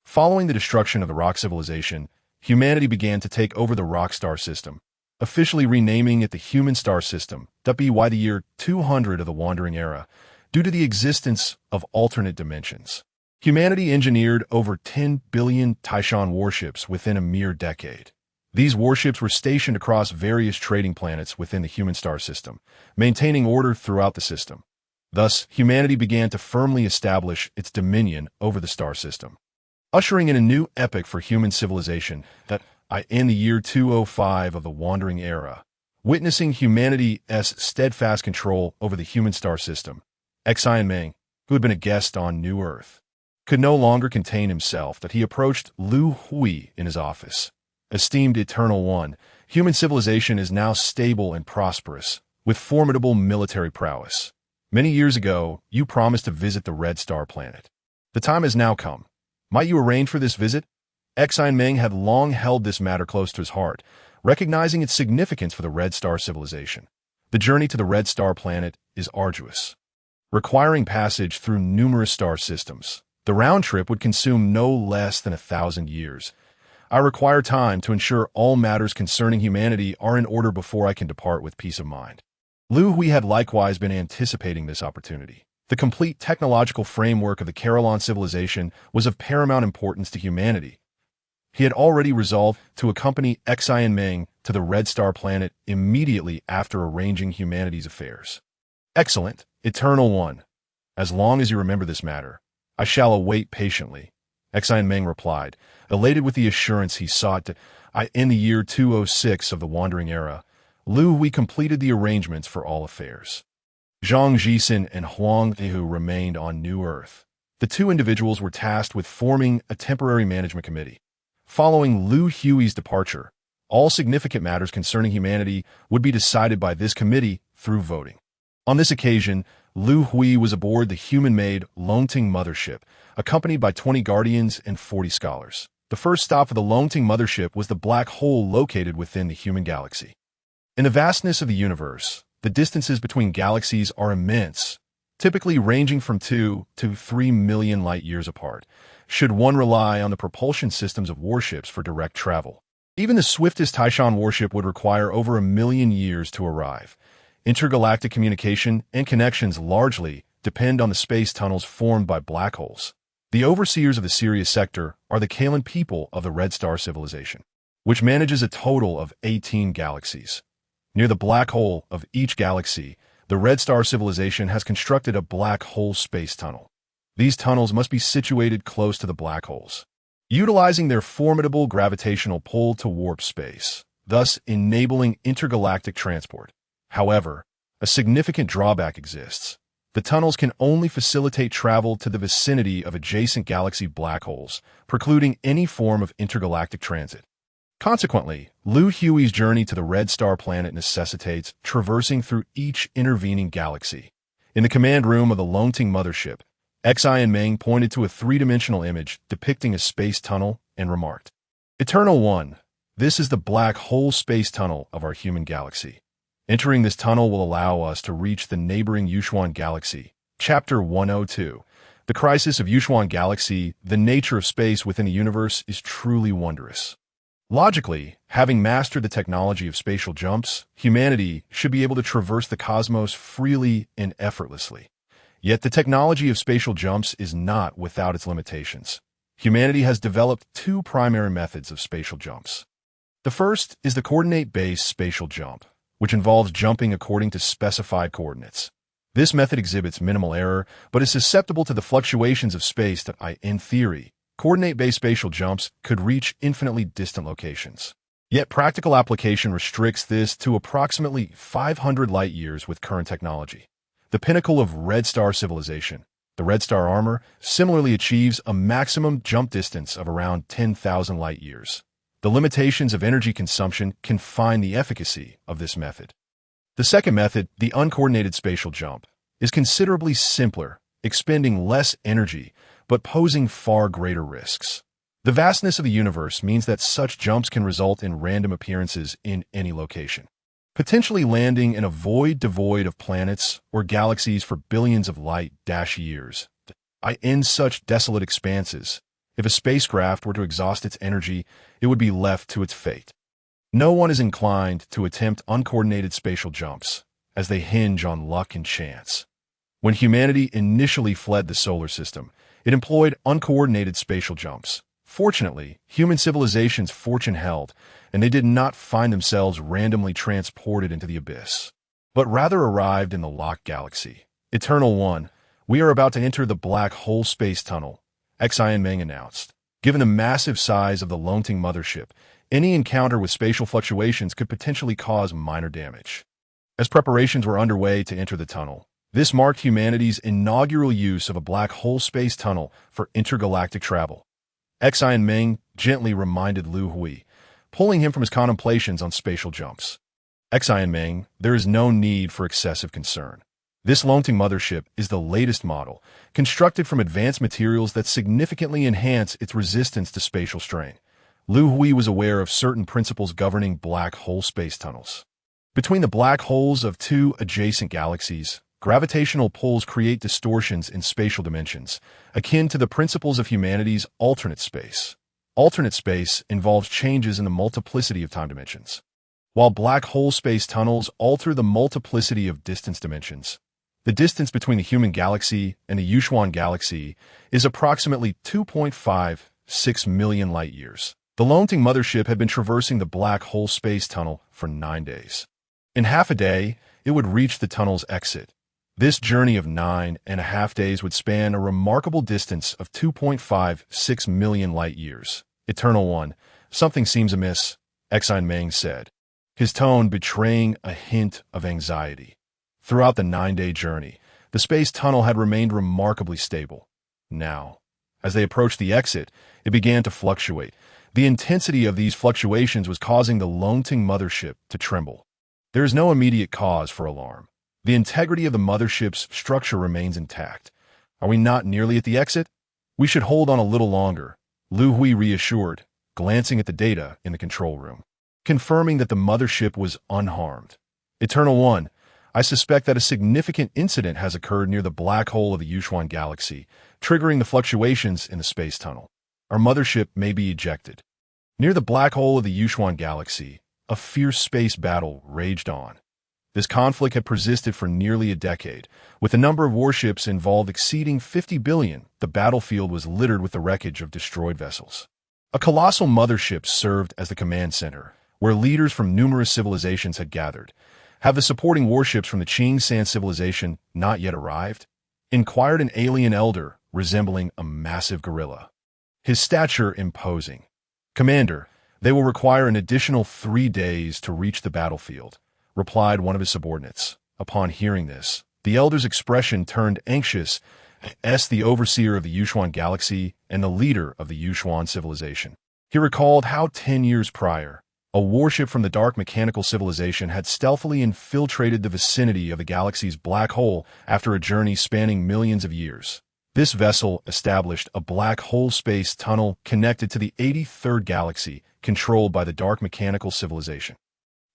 Following the destruction of the rock civilization, humanity began to take over the rock star system, officially renaming it the human star system, by the year 200 of the Wandering Era, due to the existence of alternate dimensions. Humanity engineered over 10 billion Taishan warships within a mere decade. These warships were stationed across various trading planets within the human star system, maintaining order throughout the system. Thus, humanity began to firmly establish its dominion over the star system, ushering in a new epoch for human civilization in the year 205 of the Wandering Era, witnessing humanity's steadfast control over the human star system. Xi and Ming, who had been a guest on New Earth, could no longer contain himself that he approached Liu Hui in his office. Esteemed Eternal One, human civilization is now stable and prosperous, with formidable military prowess. Many years ago, you promised to visit the Red Star planet. The time has now come. Might you arrange for this visit? Xi and Ming had long held this matter close to his heart, recognizing its significance for the Red Star civilization. The journey to the Red Star planet is arduous, requiring passage through numerous star systems. The round trip would consume no less than 1,000 years. I require time to ensure all matters concerning humanity are in order before I can depart with peace of mind. Liu Hui had likewise been anticipating this opportunity. The complete technological framework of the Carolon civilization was of paramount importance to humanity. He had already resolved to accompany Xian Meng to the Red Star planet immediately after arranging humanity's affairs. Excellent, Eternal One. As long as you remember this matter, I shall await patiently, Xian Meng replied, elated with the assurance he sought. In the year 206 of the Wandering Era, Liu Hui completed the arrangements for all affairs. Zhang Jixin and Huang Dehu remained on New Earth. The two individuals were tasked with forming a temporary management committee. Following Liu Hui's departure, all significant matters concerning humanity would be decided by this committee through voting. On this occasion, Liu Hui was aboard the human-made Longting mothership, accompanied by 20 guardians and 40 scholars. The first stop for the Longting mothership was the black hole located within the human galaxy. In the vastness of the universe, the distances between galaxies are immense, typically ranging from 2 to 3 million light-years apart, should one rely on the propulsion systems of warships for direct travel. Even the swiftest Taishan warship would require over 1 million years to arrive. Intergalactic communication and connections largely depend on the space tunnels formed by black holes. The overseers of the Sirius sector are the Kalan people of the Red Star civilization, which manages a total of 18 galaxies. Near the black hole of each galaxy, the Red Star civilization has constructed a black hole space tunnel. These tunnels must be situated close to the black holes, utilizing their formidable gravitational pull to warp space, thus enabling intergalactic transport. However, a significant drawback exists. The tunnels can only facilitate travel to the vicinity of adjacent galaxy black holes, precluding any form of intergalactic transit. Consequently, Liu Hui's journey to the Red Star planet necessitates traversing through each intervening galaxy. In the command room of the Longting mothership, Xian Meng pointed to a three-dimensional image depicting a space tunnel and remarked, "Eternal One, this is the black hole space tunnel of our human galaxy. Entering this tunnel will allow us to reach the neighboring Yushuan galaxy." Chapter 102. The Crisis of Yushuan Galaxy. The nature of space within the universe is truly wondrous. Logically, having mastered the technology of spatial jumps, humanity should be able to traverse the cosmos freely and effortlessly. Yet the technology of spatial jumps is not without its limitations. Humanity has developed two primary methods of spatial jumps. The first is the coordinate-based spatial jump, which involves jumping according to specified coordinates. This method exhibits minimal error, but is susceptible to the fluctuations of space that, in theory, coordinate-based spatial jumps could reach infinitely distant locations. Yet practical application restricts this to approximately 500 light-years with current technology. The pinnacle of Red Star civilization, the Red Star armor, similarly achieves a maximum jump distance of around 10,000 light-years. The limitations of energy consumption confine the efficacy of this method. The second method, the uncoordinated spatial jump, is considerably simpler, expending less energy, but posing far greater risks. The vastness of the universe means that such jumps can result in random appearances in any location, potentially landing in a void devoid of planets or galaxies for billions of light-years. In such desolate expanses, if a spacecraft were to exhaust its energy, it would be left to its fate. No one is inclined to attempt uncoordinated spatial jumps, as they hinge on luck and chance. When humanity initially fled the solar system, it employed uncoordinated spatial jumps. Fortunately, human civilization's fortune held, and they did not find themselves randomly transported into the abyss, but rather arrived in the locked galaxy. Eternal One, we are about to enter the black hole space tunnel, Xian Meng announced. Given the massive size of the Longting mothership, any encounter with spatial fluctuations could potentially cause minor damage. As preparations were underway to enter the tunnel, this marked humanity's inaugural use of a black hole space tunnel for intergalactic travel. Xian Meng gently reminded Liu Hui, pulling him from his contemplations on spatial jumps. Xian Meng, there is no need for excessive concern. This Longting mothership is the latest model, constructed from advanced materials that significantly enhance its resistance to spatial strain. Liu Hui was aware of certain principles governing black hole space tunnels. Between the black holes of two adjacent galaxies, gravitational pulls create distortions in spatial dimensions, akin to the principles of humanity's alternate space. Alternate space involves changes in the multiplicity of time dimensions. While black hole space tunnels alter the multiplicity of distance dimensions, the distance between the human galaxy and the Yuchuan galaxy is approximately 2.56 million light-years. The Longting mothership had been traversing the black hole space tunnel for 9 days. In half a day, it would reach the tunnel's exit. This journey of 9.5 days would span a remarkable distance of 2.56 million light-years. Eternal One, something seems amiss, Exine Meng said, his tone betraying a hint of anxiety. Throughout the 9-day journey, the space tunnel had remained remarkably stable. Now, as they approached the exit, it began to fluctuate. The intensity of these fluctuations was causing the Longting mothership to tremble. There is no immediate cause for alarm. The integrity of the mothership's structure remains intact. Are we not nearly at the exit? We should hold on a little longer, Liu Hui reassured, glancing at the data in the control room, confirming that the mothership was unharmed. Eternal One, I suspect that a significant incident has occurred near the black hole of the Yuchuan galaxy, triggering the fluctuations in the space tunnel. Our mothership may be ejected. Near the black hole of the Yuchuan galaxy, a fierce space battle raged on. This conflict had persisted for nearly a decade. With the number of warships involved exceeding 50 billion, the battlefield was littered with the wreckage of destroyed vessels. A colossal mothership served as the command center, where leaders from numerous civilizations had gathered. Have the supporting warships from the Qing San civilization not yet arrived? Inquired an alien elder, resembling a massive gorilla, his stature imposing. Commander, they will require an additional 3 days to reach the battlefield, replied one of his subordinates. Upon hearing this, the elder's expression turned anxious as the overseer of the Yuchuan galaxy and the leader of the Yuchuan civilization. He recalled how 10 years prior, a warship from the dark mechanical civilization had stealthily infiltrated the vicinity of the galaxy's black hole after a journey spanning millions of years. This vessel established a black hole space tunnel connected to the 83rd galaxy, controlled by the dark mechanical civilization.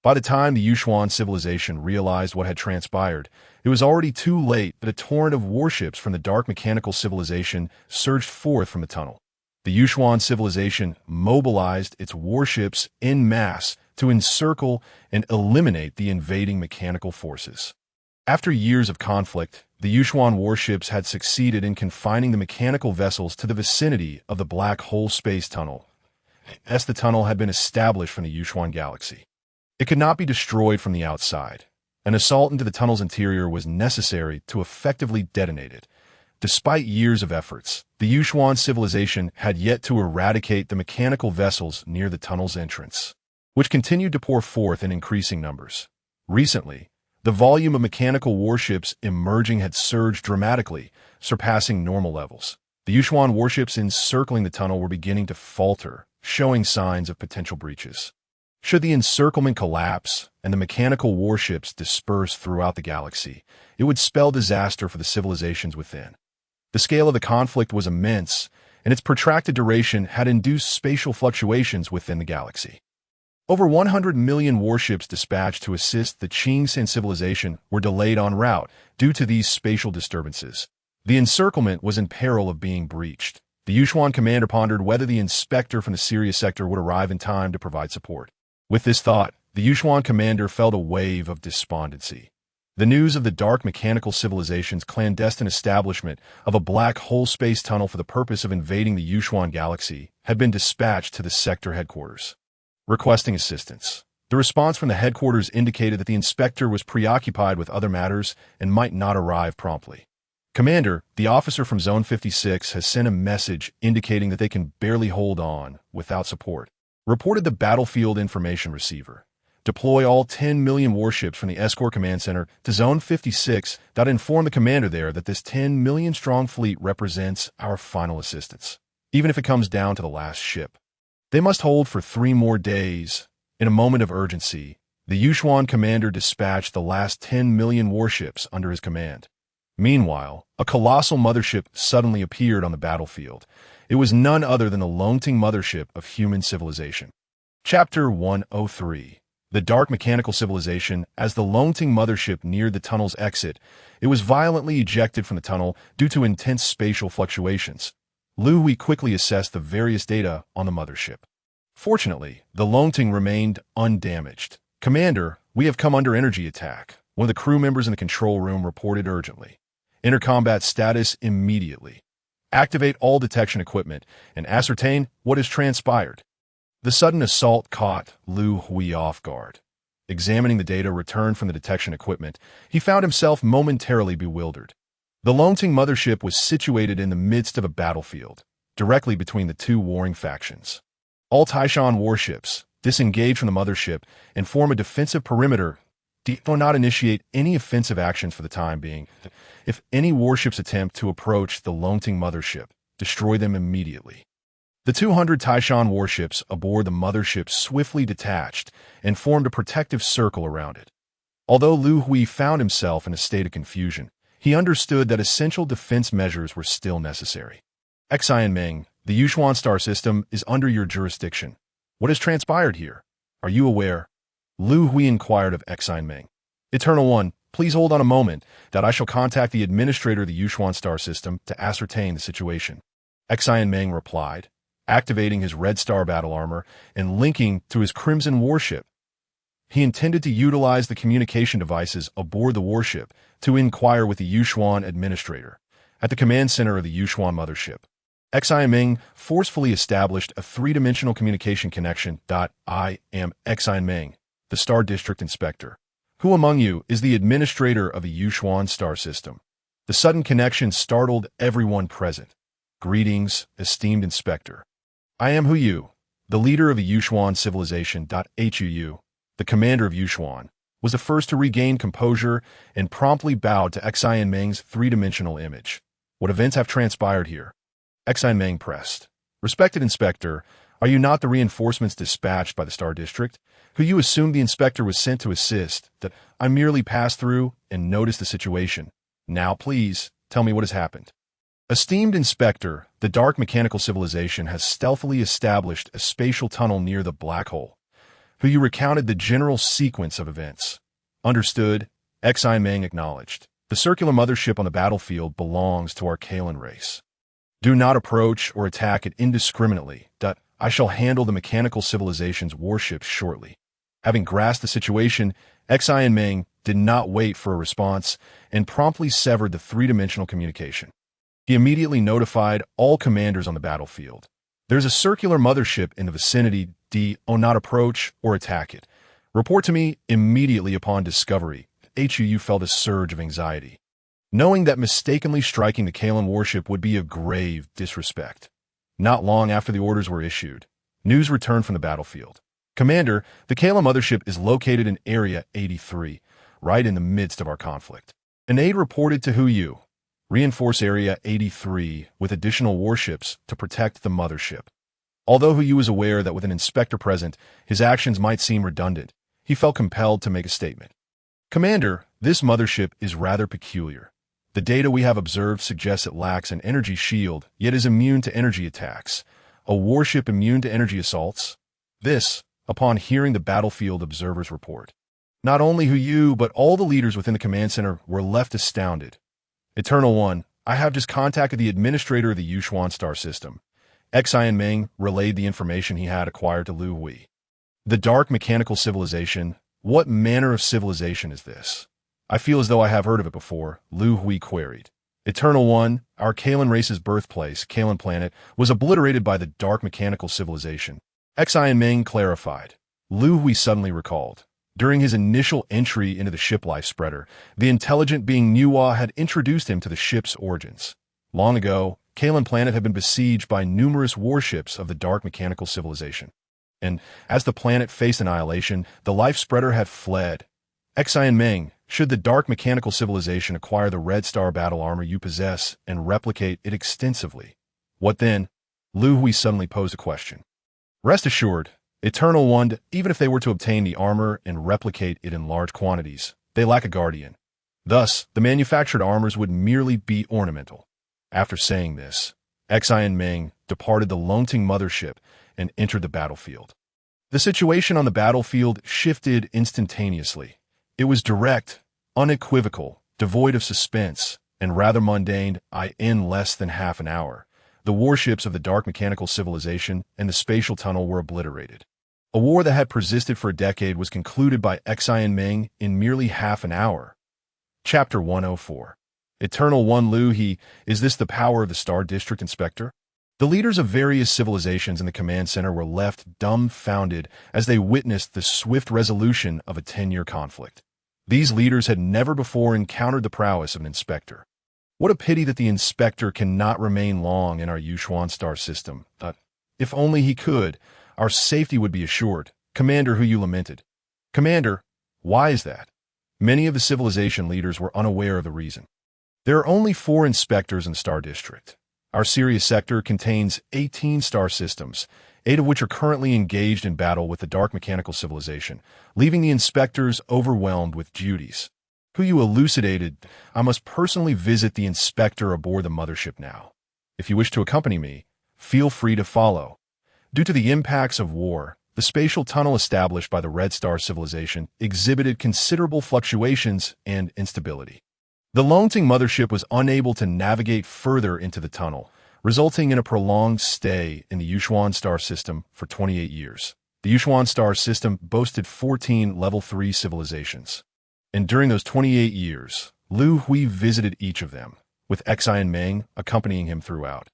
By the time the Yuchuan civilization realized what had transpired, it was already too late that a torrent of warships from the dark mechanical civilization surged forth from the tunnel. The Yuchuan civilization mobilized its warships en masse to encircle and eliminate the invading mechanical forces. After years of conflict, the Yuchuan warships had succeeded in confining the mechanical vessels to the vicinity of the black hole space tunnel, as the tunnel had been established from the Yuchuan galaxy. It could not be destroyed from the outside. An assault into the tunnel's interior was necessary to effectively detonate it. Despite years of efforts, the Yuchuan civilization had yet to eradicate the mechanical vessels near the tunnel's entrance, which continued to pour forth in increasing numbers. Recently, the volume of mechanical warships emerging had surged dramatically, surpassing normal levels. The Yuchuan warships encircling the tunnel were beginning to falter, showing signs of potential breaches. Should the encirclement collapse and the mechanical warships disperse throughout the galaxy, it would spell disaster for the civilizations within. The scale of the conflict was immense, and its protracted duration had induced spatial fluctuations within the galaxy. Over 100 million warships dispatched to assist the Qing San civilization were delayed en route due to these spatial disturbances. The encirclement was in peril of being breached. The Yuchuan commander pondered whether the inspector from the Sirius sector would arrive in time to provide support. With this thought, the Yuchuan commander felt a wave of despondency. The news of the dark mechanical civilization's clandestine establishment of a black hole space tunnel for the purpose of invading the Yuchuan galaxy had been dispatched to the sector headquarters, requesting assistance. The response from the headquarters indicated that the inspector was preoccupied with other matters and might not arrive promptly. Commander, the officer from Zone 56 has sent a message indicating that they can barely hold on without support, reported the battlefield information receiver. Deploy all 10 million warships from the Escort Command Center to Zone 56 that inform the commander there that this 10 million strong fleet represents our final assistance, even if it comes down to the last ship. They must hold for 3 more days. In a moment of urgency, the Yuchuan commander dispatched the last 10 million warships under his command. Meanwhile, a colossal mothership suddenly appeared on the battlefield. It was none other than the Longting mothership of human civilization. Chapter 103. The dark mechanical civilization. As the Longting mothership neared the tunnel's exit, it was violently ejected from the tunnel due to intense spatial fluctuations. Liu Hui quickly assessed the various data on the mothership. Fortunately, the Longting remained undamaged. "Commander, we have come under energy attack," one of the crew members in the control room reported urgently. "Enter combat status immediately. Activate all detection equipment and ascertain what has transpired." The sudden assault caught Liu Hui off guard. Examining the data returned from the detection equipment, he found himself momentarily bewildered. The Longting mothership was situated in the midst of a battlefield, directly between the two warring factions. All Taishan warships disengage from the mothership and form a defensive perimeter. Do not initiate any offensive actions for the time being. If any warships attempt to approach the Longting mothership, destroy them immediately. The 200 Taishan warships aboard the mothership swiftly detached and formed a protective circle around it. Although Liu Hui found himself in a state of confusion, he understood that essential defense measures were still necessary. "Xian Meng, the Yushuan star system is under your jurisdiction. What has transpired here? Are you aware?" Liu Hui inquired of Xian Meng. "Eternal One, please hold on a moment, that I shall contact the administrator of the Yushuan star system to ascertain the situation." Xian Meng replied, activating his Red Star battle armor and linking to his Crimson warship. He intended to utilize the communication devices aboard the warship to inquire with the Yushuan administrator at the command center of the Yushuan mothership. Xian Meng forcefully established a three-dimensional communication connection. "I am Xian Meng, the Star District Inspector. Who among you is the administrator of the Yushuan star system?" The sudden connection startled everyone present. "Greetings, esteemed Inspector. I am Hu, the leader of the Yushuan civilization. Hu, the commander of Yushuan, was the first to regain composure and promptly bowed to Xian Meng's three-dimensional image. "What events have transpired here?" Xian Meng pressed. "Respected Inspector, are you not the reinforcements dispatched by the Star District? Who assumed the Inspector was sent to assist? That I merely passed through and noticed the situation. Now please, tell me what has happened." "Esteemed Inspector, the Dark Mechanical Civilization has stealthily established a spatial tunnel near the black hole. Who recounted the general sequence of events." "Understood," Xian Meng acknowledged. "The circular mothership on the battlefield belongs to our Kalan race. Do not approach or attack it indiscriminately. I shall handle the mechanical civilization's warships shortly." Having grasped the situation, Xian Meng did not wait for a response and promptly severed the three-dimensional communication. He immediately notified all commanders on the battlefield. "There's a circular mothership in the vicinity. Do not approach or attack it. Report to me immediately upon discovery." Hu felt a surge of anxiety, knowing that mistakenly striking the Kalan warship would be a grave disrespect. Not long after the orders were issued, news returned from the battlefield. "Commander, the Kalan mothership is located in Area 83, right in the midst of our conflict." An aide reported to Hu, "Reinforce Area 83 with additional warships to protect the mothership." Although Hu was aware that with an inspector present, his actions might seem redundant, he felt compelled to make a statement. "Commander, this mothership is rather peculiar. The data we have observed suggests it lacks an energy shield, yet is immune to energy attacks. A warship immune to energy assaults?" This, upon hearing the battlefield observers report. Not only Hu, but all the leaders within the command center were left astounded. "Eternal One, I have just contacted the administrator of the Yushuan star system." Xian Meng relayed the information he had acquired to Liu Hui. "The Dark Mechanical Civilization? What manner of civilization is this? I feel as though I have heard of it before," Liu Hui queried. "Eternal One, our Kalan race's birthplace, Kalan planet, was obliterated by the Dark Mechanical Civilization." Xian Meng clarified. Liu Hui suddenly recalled. During his initial entry into the ship life spreader, the intelligent being Nuwa had introduced him to the ship's origins. Long ago, Kalan planet had been besieged by numerous warships of the Dark Mechanical Civilization. And as the planet faced annihilation, the life spreader had fled. Xian Meng, should the Dark Mechanical Civilization acquire the Red Star battle armor you possess and replicate it extensively, what then? Liu Hui suddenly posed a question. "Rest assured, Eternal One, even if they were to obtain the armor and replicate it in large quantities, they lack a guardian. Thus, the manufactured armors would merely be ornamental." After saying this, Xian Meng departed the Longting mothership and entered the battlefield. The situation on the battlefield shifted instantaneously. It was direct, unequivocal, devoid of suspense, and rather mundane. In less than half an hour, The warships of the dark mechanical civilization and the spatial tunnel were obliterated. A war that had persisted for a decade was concluded by Xian Meng in merely half an hour. Chapter 104. Eternal One Liu Hui, is this the power of the Star District Inspector? The leaders of various civilizations in the command center were left dumbfounded as they witnessed the swift resolution of a 10-year conflict. These leaders had never before encountered the prowess of an inspector. What a pity that the inspector cannot remain long in our Yuxuan star system. If only he could, our safety would be assured. Commander Hu, you lamented. Commander, why is that? Many of the civilization leaders were unaware of the reason. There are only 4 inspectors in the Star District. Our Sirius sector contains 18 star systems, 8 of which are currently engaged in battle with the dark mechanical civilization, leaving the inspectors overwhelmed with duties. Who you elucidated, I must personally visit the inspector aboard the mothership now. If you wish to accompany me, feel free to follow. Due to the impacts of war, the spatial tunnel established by the Red Star civilization exhibited considerable fluctuations and instability. The Longting mothership was unable to navigate further into the tunnel, resulting in a prolonged stay in the Yuxuan star system for 28 years. The Yuxuan star system boasted 14 level 3 civilizations. And during those 28 years, Liu Hui visited each of them, with Xian Meng accompanying him throughout.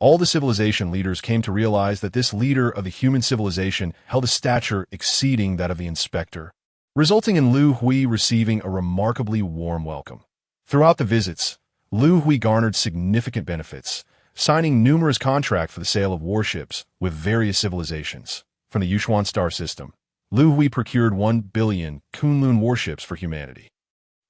All the civilization leaders came to realize that this leader of the human civilization held a stature exceeding that of the inspector, resulting in Liu Hui receiving a remarkably warm welcome. Throughout the visits, Liu Hui garnered significant benefits, signing numerous contracts for the sale of warships with various civilizations. From the Yuxuan star system, Liu Hui procured 1 billion Kunlun warships for humanity.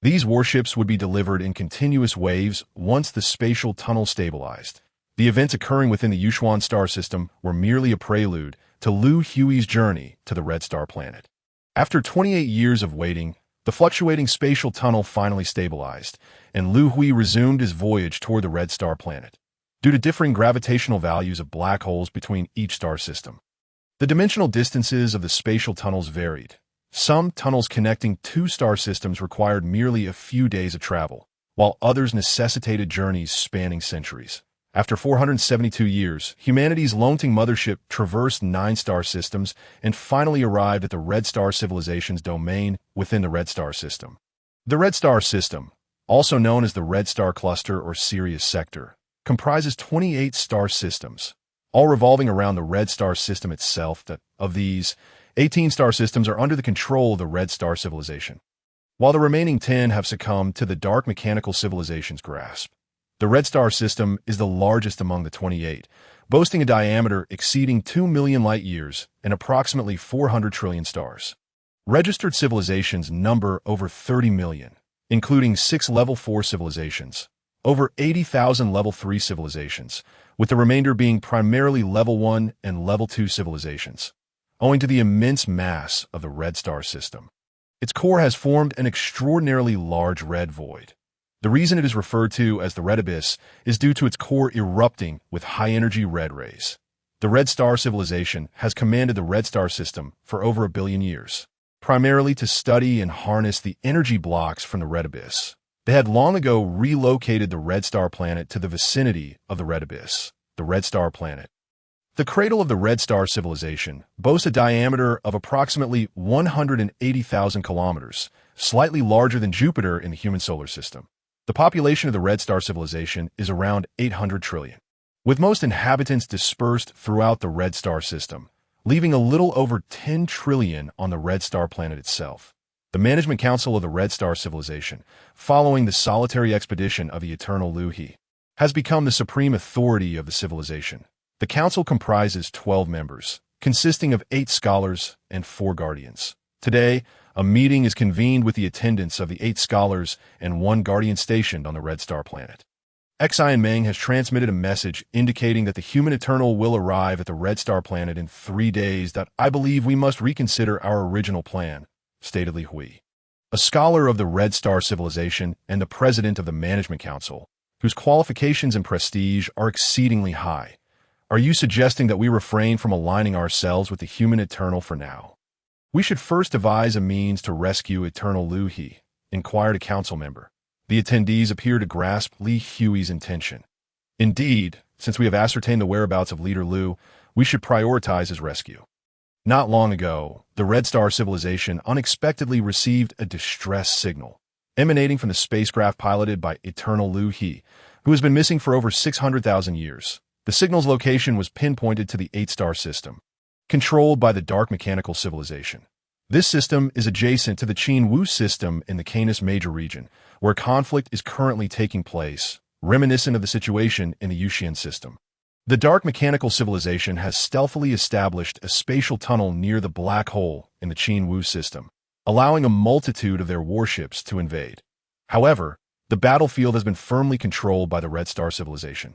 These warships would be delivered in continuous waves once the spatial tunnel stabilized. The events occurring within the Yuxuan star system were merely a prelude to Liu Hui's journey to the Red Star planet. After 28 years of waiting, the fluctuating spatial tunnel finally stabilized, and Liu Hui resumed his voyage toward the Red Star planet. Due to differing gravitational values of black holes between each star system, the dimensional distances of the spatial tunnels varied. Some tunnels connecting 2 star systems required merely a few days of travel, while others necessitated journeys spanning centuries. After 472 years, humanity's Longting mothership traversed 9 star systems and finally arrived at the Red Star civilization's domain within the Red Star system. The Red Star system, also known as the Red Star cluster or Sirius sector, comprises 28 star systems, all revolving around the Red Star system itself. Of these, 18 star systems are under the control of the Red Star civilization, while the remaining 10 have succumbed to the dark mechanical civilization's grasp. The Red Star system is the largest among the 28, boasting a diameter exceeding 2 million light-years and approximately 400 trillion stars. Registered civilizations number over 30 million, including 6 level 4 civilizations, over 80,000 level 3 civilizations, with the remainder being primarily level 1 and level 2 civilizations. Owing to the immense mass of the Red Star system, its core has formed an extraordinarily large red void. The reason it is referred to as the Red Abyss is due to its core erupting with high-energy red rays. The Red Star civilization has commanded the Red Star system for over 1 billion years, primarily to study and harness the energy blocks from the Red Abyss. They had long ago relocated the Red Star planet to the vicinity of the Red Abyss, the Red Star planet. The cradle of the Red Star civilization boasts a diameter of approximately 180,000 kilometers, slightly larger than Jupiter in the human solar system. The population of the Red Star civilization is around 800 trillion, with most inhabitants dispersed throughout the Red Star system, leaving a little over 10 trillion on the Red Star planet itself. The Management Council of the Red Star civilization, following the solitary expedition of the Eternal Liu Hui, has become the supreme authority of the civilization. The council comprises 12 members, consisting of 8 scholars and 4 guardians. Today, a meeting is convened with the attendance of the 8 scholars and 1 guardian stationed on the Red Star planet. Xian Meng has transmitted a message indicating that the human Eternal will arrive at the Red Star planet in 3 days. I believe we must reconsider our original plan, stated Liu Hui, a scholar of the Red Star civilization and the president of the Management Council, whose qualifications and prestige are exceedingly high. Are you suggesting that we refrain from aligning ourselves with the human Eternal for now? We should first devise a means to rescue Eternal Liu Hui, inquired a council member. The attendees appear to grasp Liu Hui's intention. Indeed, Since we have ascertained the whereabouts of Leader Liu, we should prioritize his rescue. Not long ago, the Red Star civilization unexpectedly received a distress signal, emanating from the spacecraft piloted by Eternal Liu Hui, who has been missing for over 600,000 years. The signal's location was pinpointed to the 8-star system, controlled by the Dark Mechanical Civilization. This system is adjacent to the Qin Wu system in the Canis Major region, where conflict is currently taking place, reminiscent of the situation in the Yuxian system. The Dark Mechanical Civilization has stealthily established a spatial tunnel near the black hole in the Qin Wu system, allowing a multitude of their warships to invade. However, the battlefield has been firmly controlled by the Red Star Civilization,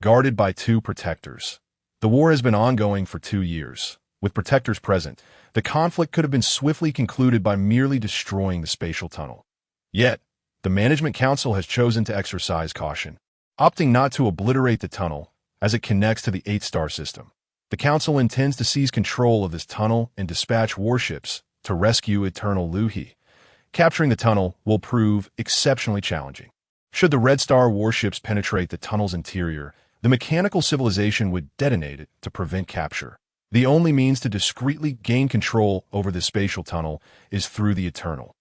guarded by 2 protectors. The war has been ongoing for 2 years. With protectors present, the conflict could have been swiftly concluded by merely destroying the spatial tunnel. Yet, the Management Council has chosen to exercise caution, opting not to obliterate the tunnel as it connects to the 8-star system. The Council intends to seize control of this tunnel and dispatch warships to rescue Eternal Liu Hui. Capturing the tunnel will prove exceptionally challenging. Should the Red Star warships penetrate the tunnel's interior, the mechanical civilization would detonate it to prevent capture. The only means to discreetly gain control over the spatial tunnel is through the Eternal,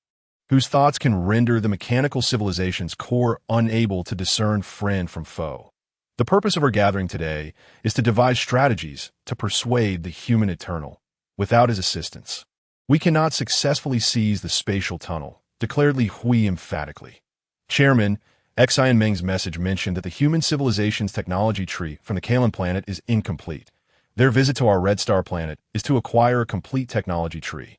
whose thoughts can render the mechanical civilization's core unable to discern friend from foe. The purpose of our gathering today is to devise strategies to persuade the human Eternal. Without his assistance, we cannot successfully seize the spatial tunnel, declared Liu Hui emphatically. Chairman, Xian Meng's message mentioned that the human civilization's technology tree from the Kalan planet is incomplete. Their visit to our Red Star planet is to acquire a complete technology tree.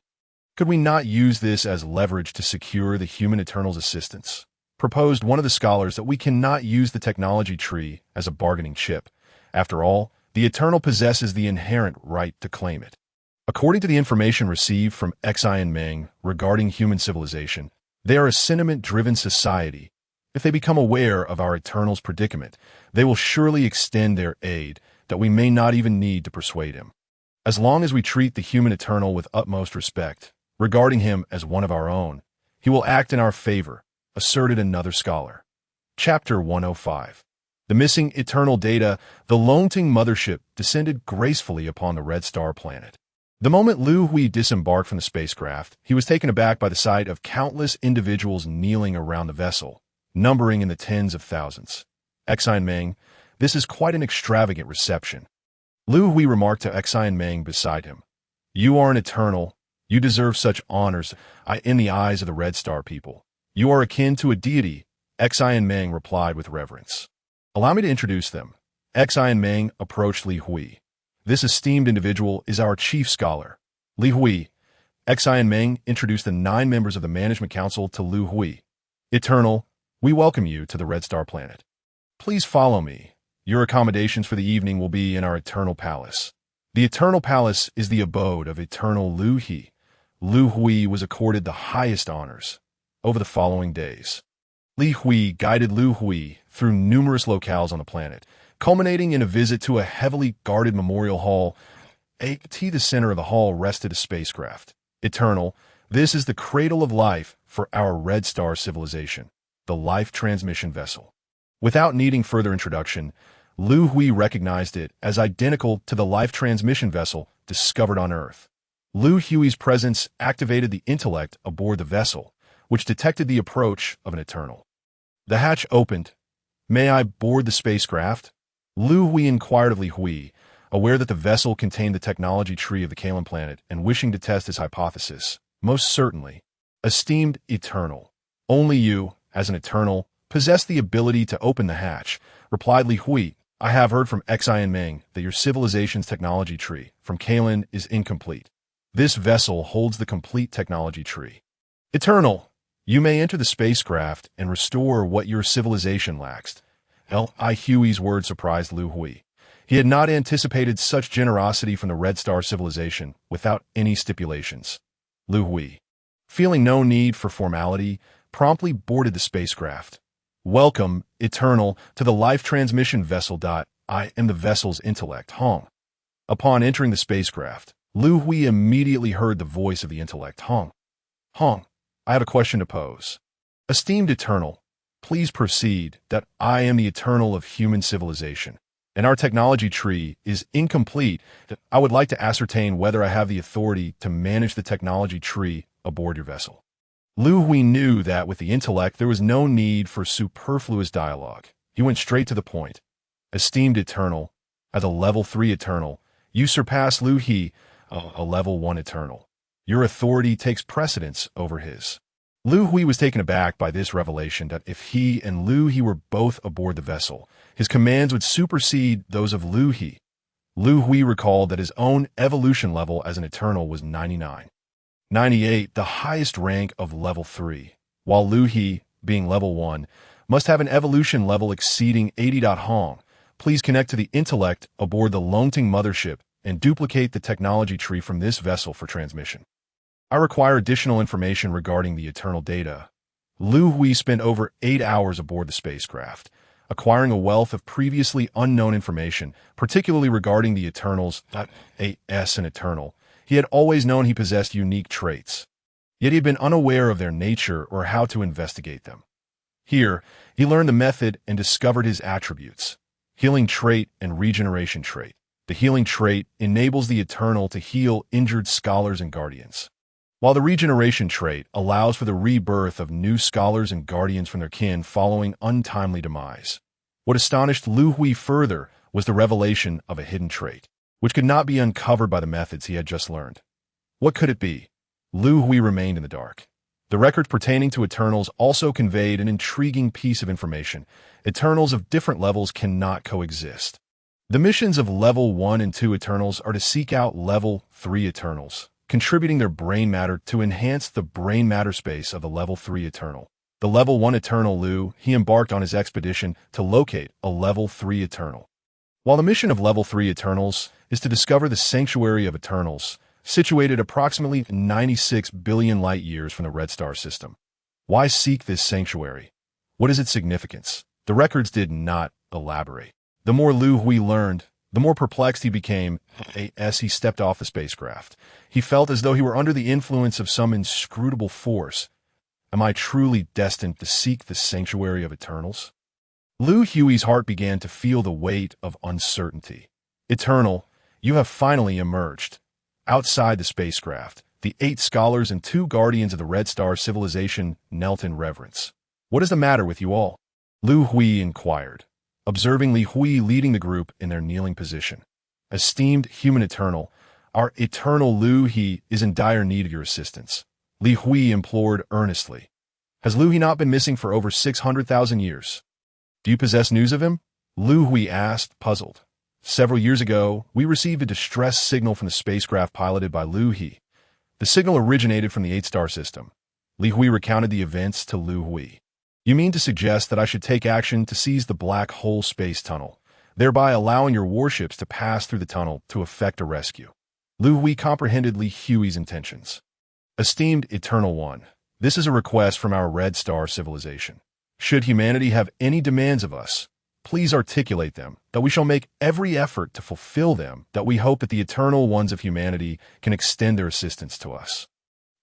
Could we not use this as leverage to secure the human Eternal's assistance? Proposed one of the scholars that we cannot use the technology tree as a bargaining chip. After all, the Eternal possesses the inherent right to claim it. According to the information received from Xian Meng regarding human civilization, they are a sentiment-driven society. If they become aware of our Eternal's predicament, they will surely extend their aid that we may not even need to persuade him. As long as we treat the human Eternal with utmost respect, regarding him as one of our own, he will act in our favor, asserted another scholar. Chapter 105. The missing Eternal data, the Longting mothership descended gracefully upon the Red Star planet. The moment Liu Hui disembarked from the spacecraft, he was taken aback by the sight of countless individuals kneeling around the vessel, numbering in the tens of thousands. Xian Meng, this is quite an extravagant reception. Liu Hui remarked to Xian Meng beside him. You are an Eternal. You deserve such honors in the eyes of the Red Star people. You are akin to a deity, Xian Meng replied with reverence. Allow me to introduce them. Xian Meng approached Liu Hui. This esteemed individual is our chief scholar. Liu Hui. Xian Meng introduced the 9 members of the Management Council to Liu Hui. Eternal, we welcome you to the Red Star planet. Please follow me. Your accommodations for the evening will be in our Eternal Palace. The Eternal Palace is the abode of Eternal Liu Hui. Liu Hui was accorded the highest honors. Over the following days, Liu Hui guided Liu Hui through numerous locales on the planet, culminating in a visit to a heavily guarded memorial hall. At the center of the hall rested a spacecraft. Eternal, this is the cradle of life for our Red Star civilization, the life transmission vessel. Without needing further introduction, Liu Hui recognized it as identical to the life transmission vessel discovered on Earth. Liu Hui's presence activated the intellect aboard the vessel, which detected the approach of an Eternal. The hatch opened. May I board the spacecraft? Liu Hui inquired of Liu Hui, aware that the vessel contained the technology tree of the Kalan planet and wishing to test his hypothesis. Most certainly. Esteemed Eternal, only you, as an Eternal, possess the ability to open the hatch, replied Liu Hui. I have heard from Xian Meng that your civilization's technology tree from Kalan is incomplete. This vessel holds the complete technology tree. Eternal, you may enter the spacecraft and restore what your civilization lacks. Liu Hui's words surprised Liu Hui. He had not anticipated such generosity from the Red Star civilization without any stipulations. Liu Hui, feeling no need for formality, promptly boarded the spacecraft. Welcome, Eternal, to the life transmission vessel. I am the vessel's intellect, Hong. Upon entering the spacecraft, Liu Hui immediately heard the voice of the intellect, Hong. Hong, I have a question to pose. Esteemed Eternal, please proceed that I am the Eternal of human civilization. and our technology tree is incomplete. I would like to ascertain whether I have the authority to manage the technology tree aboard your vessel. Liu Hui knew that with the intellect there was no need for superfluous dialogue. He went straight to the point. Esteemed Eternal, as a level 3 Eternal, you surpass Liu Hui, a level 1 Eternal. Your authority takes precedence over his. Liu Hui was taken aback by this revelation that if he and Liu Hui were both aboard the vessel, his commands would supersede those of Liu Hui. Liu Hui recalled that his own evolution level as an Eternal was 99. 98, the highest rank of level 3, while Liu Hui, being level 1, must have an evolution level exceeding 80. Hong, please connect to the intellect aboard the Longting mothership and duplicate the technology tree from this vessel for transmission. I require additional information regarding the Eternal data. Liu Hui spent over 8 hours aboard the spacecraft, acquiring a wealth of previously unknown information, particularly regarding the Eternals, AS and Eternal. He had always known he possessed unique traits, yet he had been unaware of their nature or how to investigate them. Here, he learned the method and discovered his attributes: healing trait and regeneration trait. The healing trait enables the Eternal to heal injured scholars and guardians, while the regeneration trait allows for the rebirth of new scholars and guardians from their kin following untimely demise. What astonished Liu Hui further was the revelation of a hidden trait, which could not be uncovered by the methods he had just learned. What could it be? Liu Hui remained in the dark. The records pertaining to Eternals also conveyed an intriguing piece of information. Eternals of different levels cannot coexist. The missions of level 1 and 2 Eternals are to seek out level 3 Eternals, contributing their brain matter to enhance the brain matter space of the level 3 Eternal. The level 1 Eternal Liu, he embarked on his expedition to locate a level 3 Eternal. While the mission of level 3 Eternals is to discover the Sanctuary of Eternals, situated approximately 96 billion light-years from the Red Star system. Why seek this sanctuary? What is its significance? The records did not elaborate. The more Liu Hui learned, the more perplexed he became as he stepped off the spacecraft. He felt as though he were under the influence of some inscrutable force. Am I truly destined to seek the Sanctuary of Eternals? Liu Hui's heart began to feel the weight of uncertainty. Eternal, you have finally emerged. Outside the spacecraft, the 8 scholars and 2 guardians of the Red Star civilization knelt in reverence. What is the matter with you all? Liu Hui inquired, observing Liu Hui leading the group in their kneeling position. Esteemed human Eternal, our Eternal Liu Hui is in dire need of your assistance. Liu Hui implored earnestly. Has Liu Hui not been missing for over 600,000 years? Do you possess news of him? Liu Hui asked, puzzled. Several years ago, we received a distress signal from the spacecraft piloted by Liu Hui. The signal originated from the 8-star system. Liu Hui recounted the events to Liu Hui. You mean to suggest that I should take action to seize the black hole space tunnel, thereby allowing your warships to pass through the tunnel to effect a rescue? Liu Hui comprehended Liu Hui's intentions. Esteemed Eternal One, this is a request from our Red Star civilization. Should humanity have any demands of us, please articulate them, that we shall make every effort to fulfill them, that we hope that the Eternal Ones of humanity can extend their assistance to us.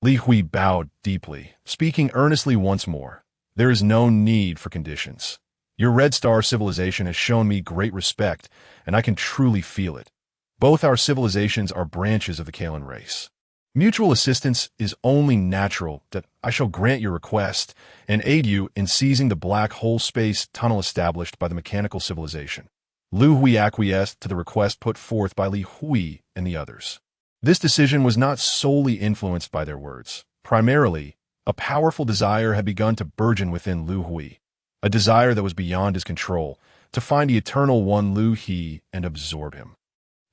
Liu Hui bowed deeply, speaking earnestly once more. There is no need for conditions. Your Red Star civilization has shown me great respect, and I can truly feel it. Both our civilizations are branches of the Kalan race. Mutual assistance is only natural that I shall grant your request and aid you in seizing the black hole space tunnel established by the mechanical civilization. Liu Hui acquiesced to the request put forth by Liu Hui and the others. This decision was not solely influenced by their words. Primarily, a powerful desire had begun to burgeon within Liu Hui, a desire that was beyond his control, to find the Eternal One Liu Hui and absorb him.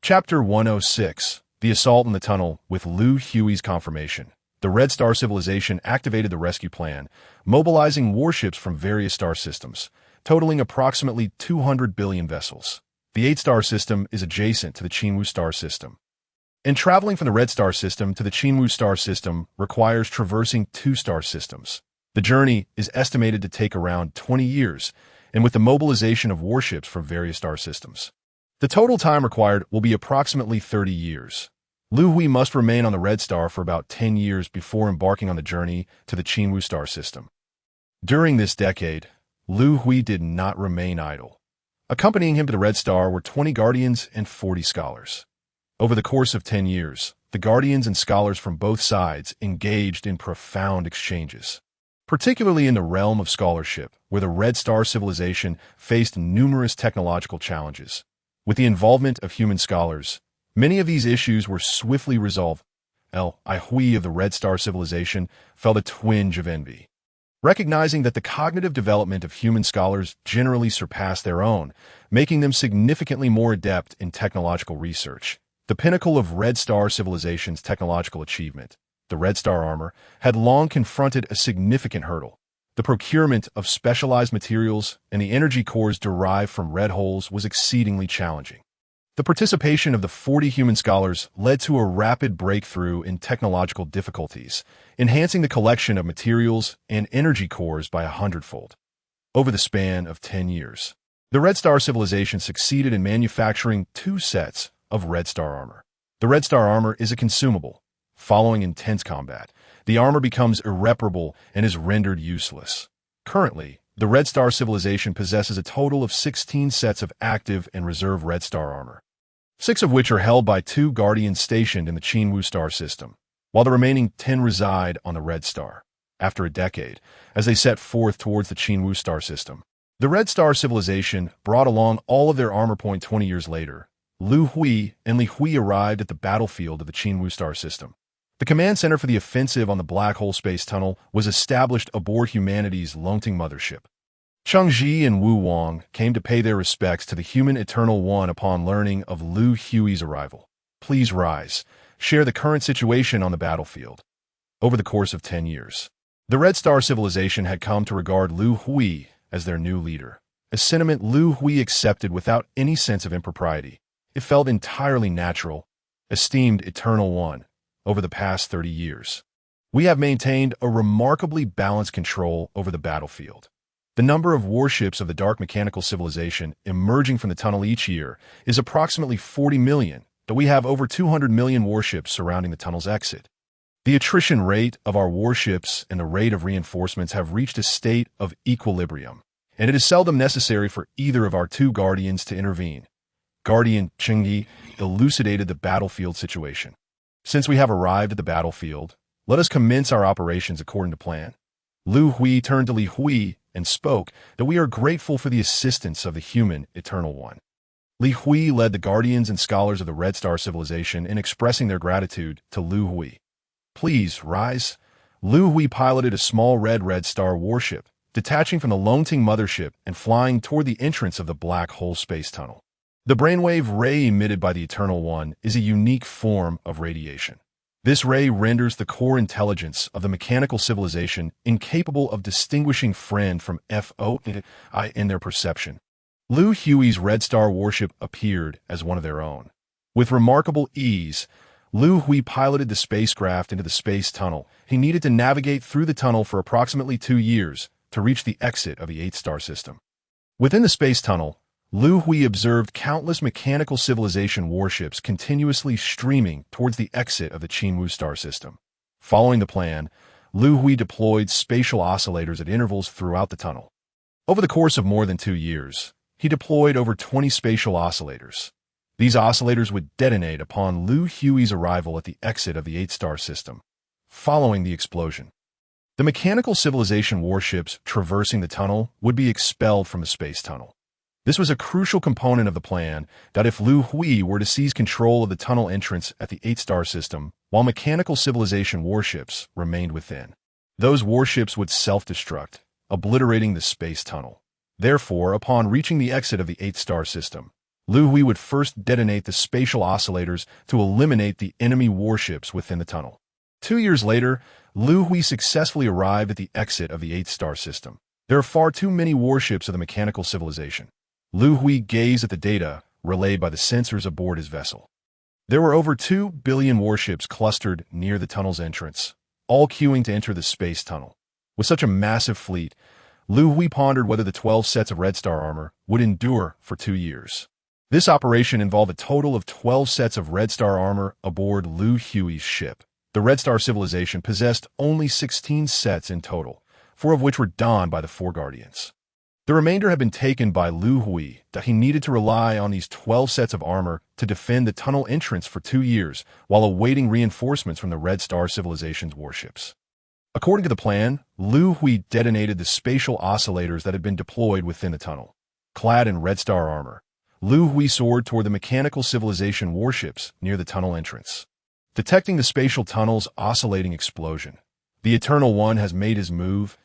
Chapter 106. The Assault in the Tunnel with Liu Hui's confirmation. The Red Star civilization activated the rescue plan, mobilizing warships from various star systems, totaling approximately 200 billion vessels. The 8-star system is adjacent to the Qinwu star system. And traveling from the Red Star system to the Qinwu star system requires traversing 2-star systems. The journey is estimated to take around 20 years, and with the mobilization of warships from various star systems, the total time required will be approximately 30 years. Liu Hui must remain on the Red Star for about 10 years before embarking on the journey to the Qinwu star system. During this decade, Liu Hui did not remain idle. Accompanying him to the Red Star were 20 Guardians and 40 scholars. Over the course of 10 years, the Guardians and scholars from both sides engaged in profound exchanges, particularly in the realm of scholarship, where the Red Star civilization faced numerous technological challenges. With the involvement of human scholars, many of these issues were swiftly resolved. Liu Hui of the Red Star civilization felt a twinge of envy. Recognizing that the cognitive development of human scholars generally surpassed their own, making them significantly more adept in technological research. The pinnacle of Red Star civilization's technological achievement, the Red Star armor, had long confronted a significant hurdle. The procurement of specialized materials and the energy cores derived from red holes was exceedingly challenging. The participation of the 40 human scholars led to a rapid breakthrough in technological difficulties, enhancing the collection of materials and energy cores by 100-fold. Over the span of 10 years, the Red Star civilization succeeded in manufacturing 2 sets of Red Star armor. The Red Star armor is a consumable. Following intense combat, the armor becomes irreparable and is rendered useless. Currently, the Red Star civilization possesses a total of 16 sets of active and reserve Red Star armor, 6 of which are held by 2 Guardians stationed in the Qin Star system, while the remaining 10 reside on the Red Star. After a decade, as they set forth towards the Qin Star system, the Red Star civilization brought along all of their armor. 20 years later, Liu Hui and Li Hui arrived at the battlefield of the Qin Star system. The command center for the offensive on the Black Hole Space Tunnel was established aboard humanity's Longting mothership. Changji and Wu Wang came to pay their respects to the human Eternal One upon learning of Liu Hui's arrival. Please rise. Share the current situation on the battlefield. Over the course of 10 years, the Red Star civilization had come to regard Liu Hui as their new leader, a sentiment Liu Hui accepted without any sense of impropriety. It felt entirely natural. Esteemed Eternal One, over the past 30 years, we have maintained a remarkably balanced control over the battlefield. The number of warships of the Dark Mechanical Civilization emerging from the tunnel each year is approximately 40 million, though we have over 200 million warships surrounding the tunnel's exit. The attrition rate of our warships and the rate of reinforcements have reached a state of equilibrium, and it is seldom necessary for either of our 2 Guardians to intervene. Guardian Chengyi elucidated the battlefield situation. Since we have arrived at the battlefield, let us commence our operations according to plan. Liu Hui turned to Li Hui and spoke that we are grateful for the assistance of the human Eternal One. Li Hui led the Guardians and scholars of the Red Star civilization in expressing their gratitude to Liu Hui. Please rise. Liu Hui piloted a small Red Star warship, detaching from the Longting mothership and flying toward the entrance of the Black Hole Space Tunnel. The brainwave ray emitted by the Eternal One is a unique form of radiation. This ray renders the core intelligence of the mechanical civilization incapable of distinguishing friend from foe in their perception. Liu Hui's Red Star warship appeared as one of their own. With remarkable ease, Liu Hui piloted the spacecraft into the space tunnel. He needed to navigate through the tunnel for approximately 2 years to reach the exit of the 8-star system. Within the space tunnel, Liu Hui observed countless mechanical civilization warships continuously streaming towards the exit of the Qin Star system. Following the plan, Liu Hui deployed spatial oscillators at intervals throughout the tunnel. Over the course of more than 2 years, he deployed over 20 spatial oscillators. These oscillators would detonate upon Liu Hui's arrival at the exit of the 8-star system. Following the explosion, the mechanical civilization warships traversing the tunnel would be expelled from the space tunnel. This was a crucial component of the plan that if Liu Hui were to seize control of the tunnel entrance at the 8-star system, while mechanical civilization warships remained within, those warships would self-destruct, obliterating the space tunnel. Therefore, upon reaching the exit of the 8-star system, Liu Hui would first detonate the spatial oscillators to eliminate the enemy warships within the tunnel. 2 years later, Liu Hui successfully arrived at the exit of the 8-star system. There are far too many warships of the mechanical civilization. Liu Hui gazed at the data relayed by the sensors aboard his vessel. There were over 2 billion warships clustered near the tunnel's entrance, all queuing to enter the space tunnel. With such a massive fleet, Liu Hui pondered whether the 12 sets of Red Star armor would endure for 2 years. This operation involved a total of 12 sets of Red Star armor aboard Liu Hui's ship. The Red Star civilization possessed only 16 sets in total, 4 of which were donned by the 4 Guardians. The remainder had been taken by Liu Hui, that he needed to rely on these 12 sets of armor to defend the tunnel entrance for 2 years while awaiting reinforcements from the Red Star Civilization's warships. According to the plan, Liu Hui detonated the spatial oscillators that had been deployed within the tunnel. Clad in Red Star armor, Liu Hui soared toward the mechanical civilization warships near the tunnel entrance. Detecting the spatial tunnel's oscillating explosion, the Eternal One has made his move.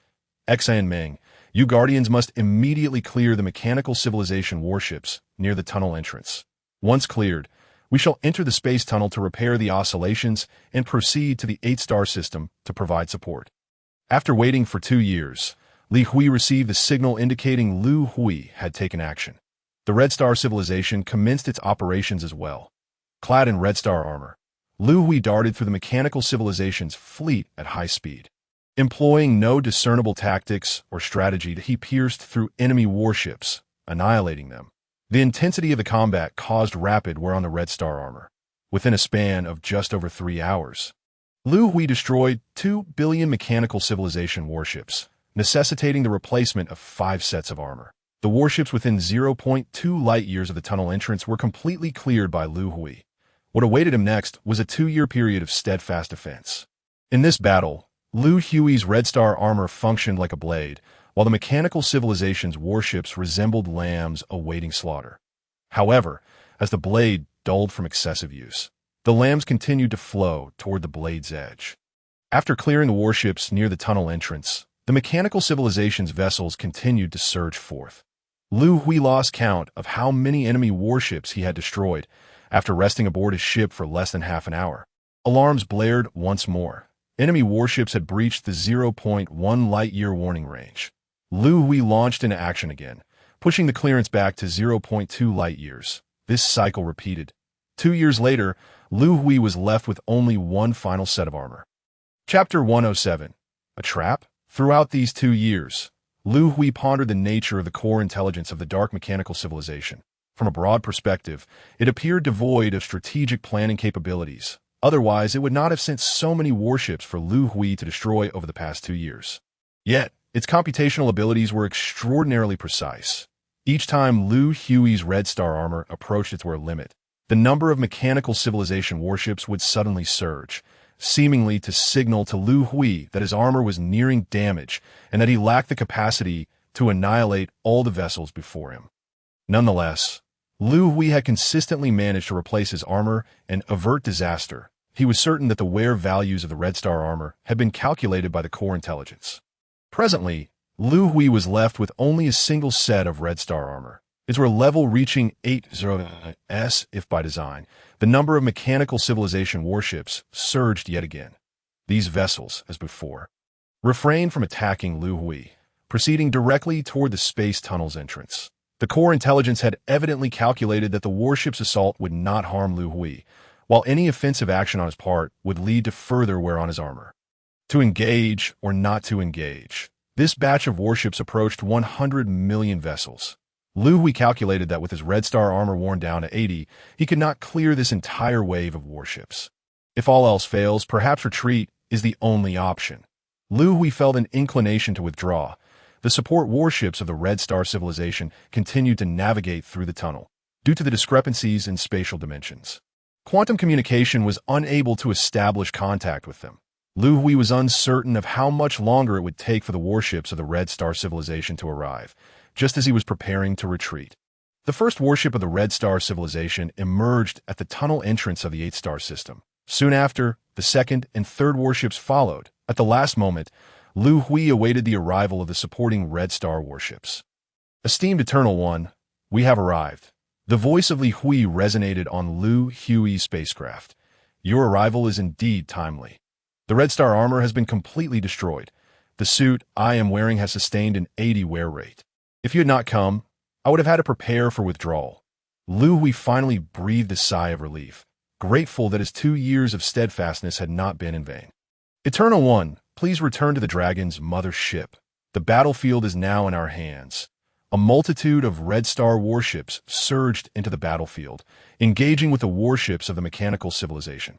Meng, you Guardians must immediately clear the mechanical civilization warships near the tunnel entrance. Once cleared, we shall enter the space tunnel to repair the oscillations and proceed to the 8-star system to provide support. After waiting for 2 years, Liu Hui received the signal indicating Liu Hui had taken action. The Red Star civilization commenced its operations as well. Clad in Red Star armor, Liu Hui darted through the mechanical civilization's fleet at high speed. Employing no discernible tactics or strategy, he pierced through enemy warships, annihilating them. The intensity of the combat caused rapid wear on the Red Star armor. Within a span of just over 3 hours, Liu Hui destroyed 2 billion mechanical civilization warships, necessitating the replacement of 5 sets of armor. The warships within 0.2 light-years of the tunnel entrance were completely cleared by Liu Hui. What awaited him next was a 2-year period of steadfast defense. In this battle, Liu Hui's Red Star armor functioned like a blade, while the mechanical civilization's warships resembled lambs awaiting slaughter. However, as the blade dulled from excessive use, the lambs continued to flow toward the blade's edge. After clearing the warships near the tunnel entrance, the mechanical civilization's vessels continued to surge forth. Liu Hui lost count of how many enemy warships he had destroyed after resting aboard his ship for less than half an hour. Alarms blared once more. Enemy warships had breached the 0.1 light-year warning range. Liu Hui launched into action again, pushing the clearance back to 0.2 light-years. This cycle repeated. 2 years later, Liu Hui was left with only one final set of armor. Chapter 107. A Trap? Throughout these 2 years, Liu Hui pondered the nature of the core intelligence of the dark mechanical civilization. From a broad perspective, it appeared devoid of strategic planning capabilities. Otherwise, it would not have sent so many warships for Liu Hui to destroy over the past 2 years. Yet, its computational abilities were extraordinarily precise. Each time Liu Hui's Red Star armor approached its wear limit, the number of mechanical civilization warships would suddenly surge, seemingly to signal to Liu Hui that his armor was nearing damage and that he lacked the capacity to annihilate all the vessels before him. Nonetheless, Liu Hui had consistently managed to replace his armor and avert disaster. He was certain that the wear values of the Red Star armor had been calculated by the core intelligence. Presently, Liu Hui was left with only a single set of Red Star armor. Its wear level reaching 80s if by design. The number of mechanical civilization warships surged yet again. These vessels, as before, refrained from attacking Liu Hui, proceeding directly toward the space tunnel's entrance. The core intelligence had evidently calculated that the warship's assault would not harm Liu Hui, while any offensive action on his part would lead to further wear on his armor. To engage or not to engage, this batch of warships approached 100 million vessels. Liu Hui calculated that with his Red Star armor worn down to 80, he could not clear this entire wave of warships. If all else fails, perhaps retreat is the only option. Liu Hui felt an inclination to withdraw. The support warships of the Red Star civilization continued to navigate through the tunnel, due to the discrepancies in spatial dimensions. Quantum communication was unable to establish contact with them. Liu Hui was uncertain of how much longer it would take for the warships of the Red Star civilization to arrive, just as he was preparing to retreat. The first warship of the Red Star civilization emerged at the tunnel entrance of the 8-star system. Soon after, the second and third warships followed. At the last moment, Liu Hui awaited the arrival of the supporting Red Star warships. Esteemed Eternal One, we have arrived. The voice of Liu Hui resonated on Liu Hui's spacecraft. Your arrival is indeed timely. The Red Star armor has been completely destroyed. The suit I am wearing has sustained an 80 wear rate. If you had not come, I would have had to prepare for withdrawal. Liu Hui finally breathed a sigh of relief, grateful that his 2 years of steadfastness had not been in vain. Eternal One, please return to the Dragon's mother ship. The battlefield is now in our hands. A multitude of Red Star warships surged into the battlefield, engaging with the warships of the mechanical civilization.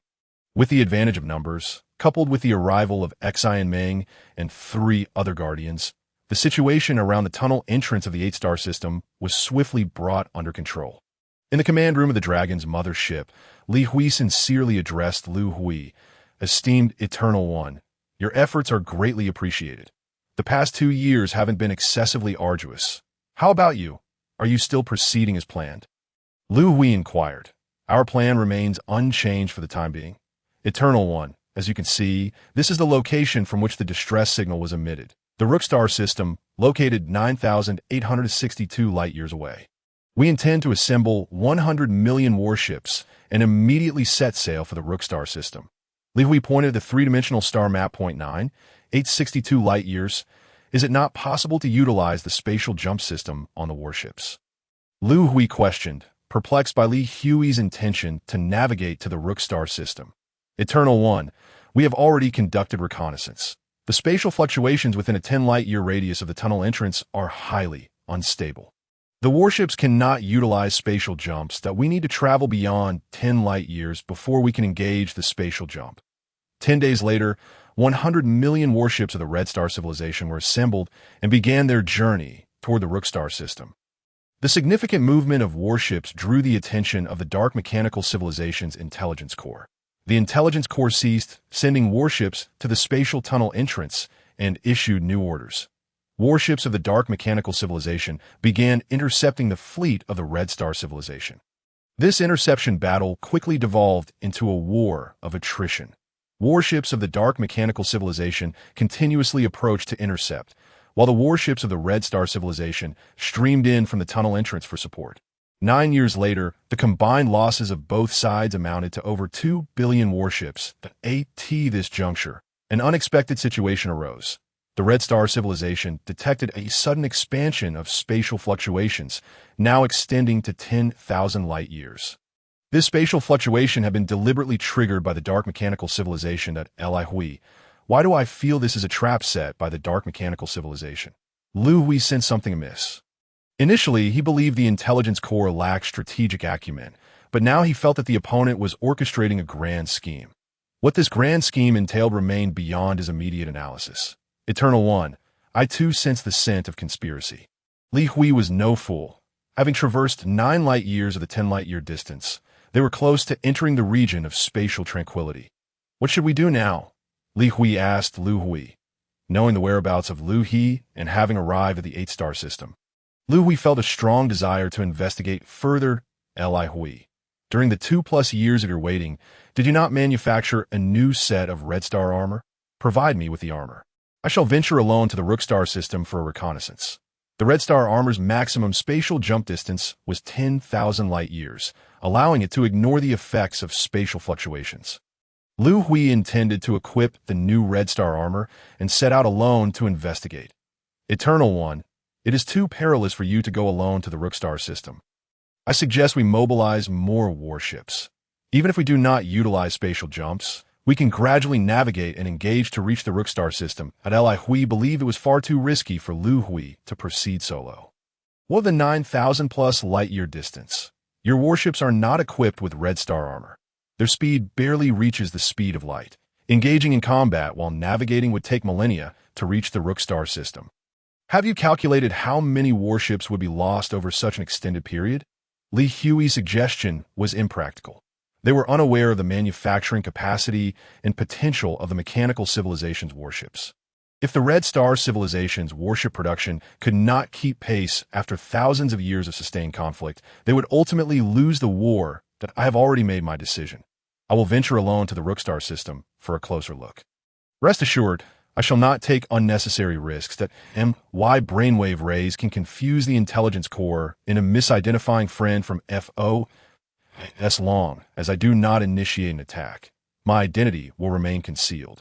With the advantage of numbers, coupled with the arrival of Meng and 3 other Guardians, The situation around the tunnel entrance of the 8-star system was swiftly brought under control. In the command room of the Dragon's mother ship, Liu Hui sincerely addressed Liu Hui, "Esteemed Eternal One, your efforts are greatly appreciated. The past 2 years haven't been excessively arduous. How about you? Are you still proceeding as planned?" Liu Hui inquired. "Our plan remains unchanged for the time being. Eternal One, as you can see, this is the location from which the distress signal was emitted. The Rookstar system, located 9,862 light-years away. We intend to assemble 100 million warships and immediately set sail for the Rookstar system." Liu Hui pointed at the three-dimensional star map point 9,862 light-years. "Is it not possible to utilize the spatial jump system on the warships?" Liu Hui questioned, perplexed by Liu Hui's intention to navigate to the Rookstar system. "Eternal One, we have already conducted reconnaissance. The spatial fluctuations within a 10-light-year radius of the tunnel entrance are highly unstable. The warships cannot utilize spatial jumps that we need to travel beyond 10 light-years before we can engage the spatial jump." 10 days later, 100 million warships of the Red Star civilization were assembled and began their journey toward the Rookstar system. The significant movement of warships drew the attention of the Dark Mechanical Civilization's Intelligence Corps. The Intelligence Corps ceased sending warships to the spatial tunnel entrance and issued new orders. Warships of the Dark Mechanical Civilization began intercepting the fleet of the Red Star Civilization. This interception battle quickly devolved into a war of attrition. Warships of the Dark Mechanical Civilization continuously approached to intercept, while the warships of the Red Star Civilization streamed in from the tunnel entrance for support. 9 years later, the combined losses of both sides amounted to over 2 billion warships. At this juncture, an unexpected situation arose. The Red Star Civilization detected a sudden expansion of spatial fluctuations, now extending to 10,000 light-years. This spatial fluctuation had been deliberately triggered by the Dark Mechanical Civilization at Liu Hui. Why do I feel this is a trap set by the Dark Mechanical Civilization? Liu Hui sensed something amiss. Initially, he believed the Intelligence Corps lacked strategic acumen, but now he felt that the opponent was orchestrating a grand scheme. What this grand scheme entailed remained beyond his immediate analysis. "Eternal One, I too sense the scent of conspiracy." Liu Hui was no fool. Having traversed 9 light-years of the 10-light-year distance, they were close to entering the region of spatial tranquility. "What should we do now?" Liu Hui asked Liu Hui, knowing the whereabouts of Liu Hui and having arrived at the 8-star system. Liu Hui felt a strong desire to investigate further. Liu Hui, during the 2+ years of your waiting, did you not manufacture a new set of Red Star armor? Provide me with the armor. I shall venture alone to the Rookstar system for a reconnaissance. The Red Star armor's maximum spatial jump distance was 10,000 light-years, allowing it to ignore the effects of spatial fluctuations. Liu Hui intended to equip the new Red Star armor and set out alone to investigate. "Eternal One, it is too perilous for you to go alone to the Rookstar system. I suggest we mobilize more warships. Even if we do not utilize spatial jumps, we can gradually navigate and engage to reach the Rookstar system." At Liu Hui believed it was far too risky for Liu Hui to proceed solo. "What of the 9,000+ light-year distance? Your warships are not equipped with Red Star armor. Their speed barely reaches the speed of light. Engaging in combat while navigating would take millennia to reach the Rookstar system. Have you calculated how many warships would be lost over such an extended period?" Liu Hui's suggestion was impractical. They were unaware of the manufacturing capacity and potential of the mechanical civilization's warships. If the Red Star civilization's warship production could not keep pace after thousands of years of sustained conflict, they would ultimately lose the war. That I have already made my decision. I will venture alone to the Rookstar system for a closer look. Rest assured, I shall not take unnecessary risks that MY brainwave rays can confuse the Intelligence Corps in a misidentifying friend from FO. As long as I do not initiate an attack, my identity will remain concealed.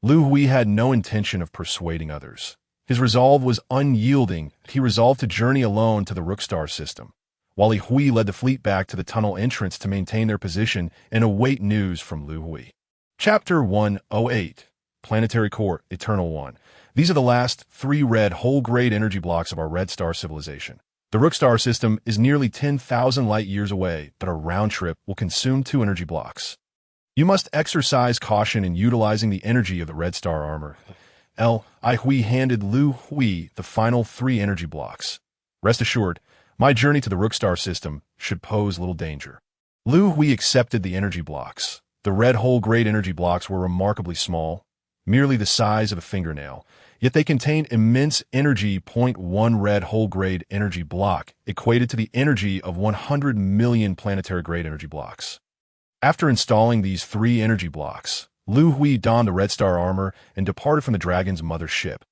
Liu Hui had no intention of persuading others. His resolve was unyielding. He resolved to journey alone to the Rookstar system, while Liu Hui led the fleet back to the tunnel entrance to maintain their position and await news from Liu Hui. Chapter 108, Planetary Core, Eternal One. These are the last 3 red whole-grade energy blocks of our Red Star civilization. The Rookstar system is nearly 10,000 light-years away, but a round trip will consume 2 energy blocks. You must exercise caution in utilizing the energy of the Red Star armor. Liu Hui handed Liu Hui the final 3 energy blocks. Rest assured, my journey to the Rook Star system should pose little danger. Liu Hui accepted the energy blocks. The red whole-grade energy blocks were remarkably small, merely the size of a fingernail, yet they contained immense energy. 0.1 red whole-grade energy block equated to the energy of 100 million planetary-grade energy blocks. After installing these 3 energy blocks, Liu Hui donned the Red Star armor and departed from the Dragon's mother ship.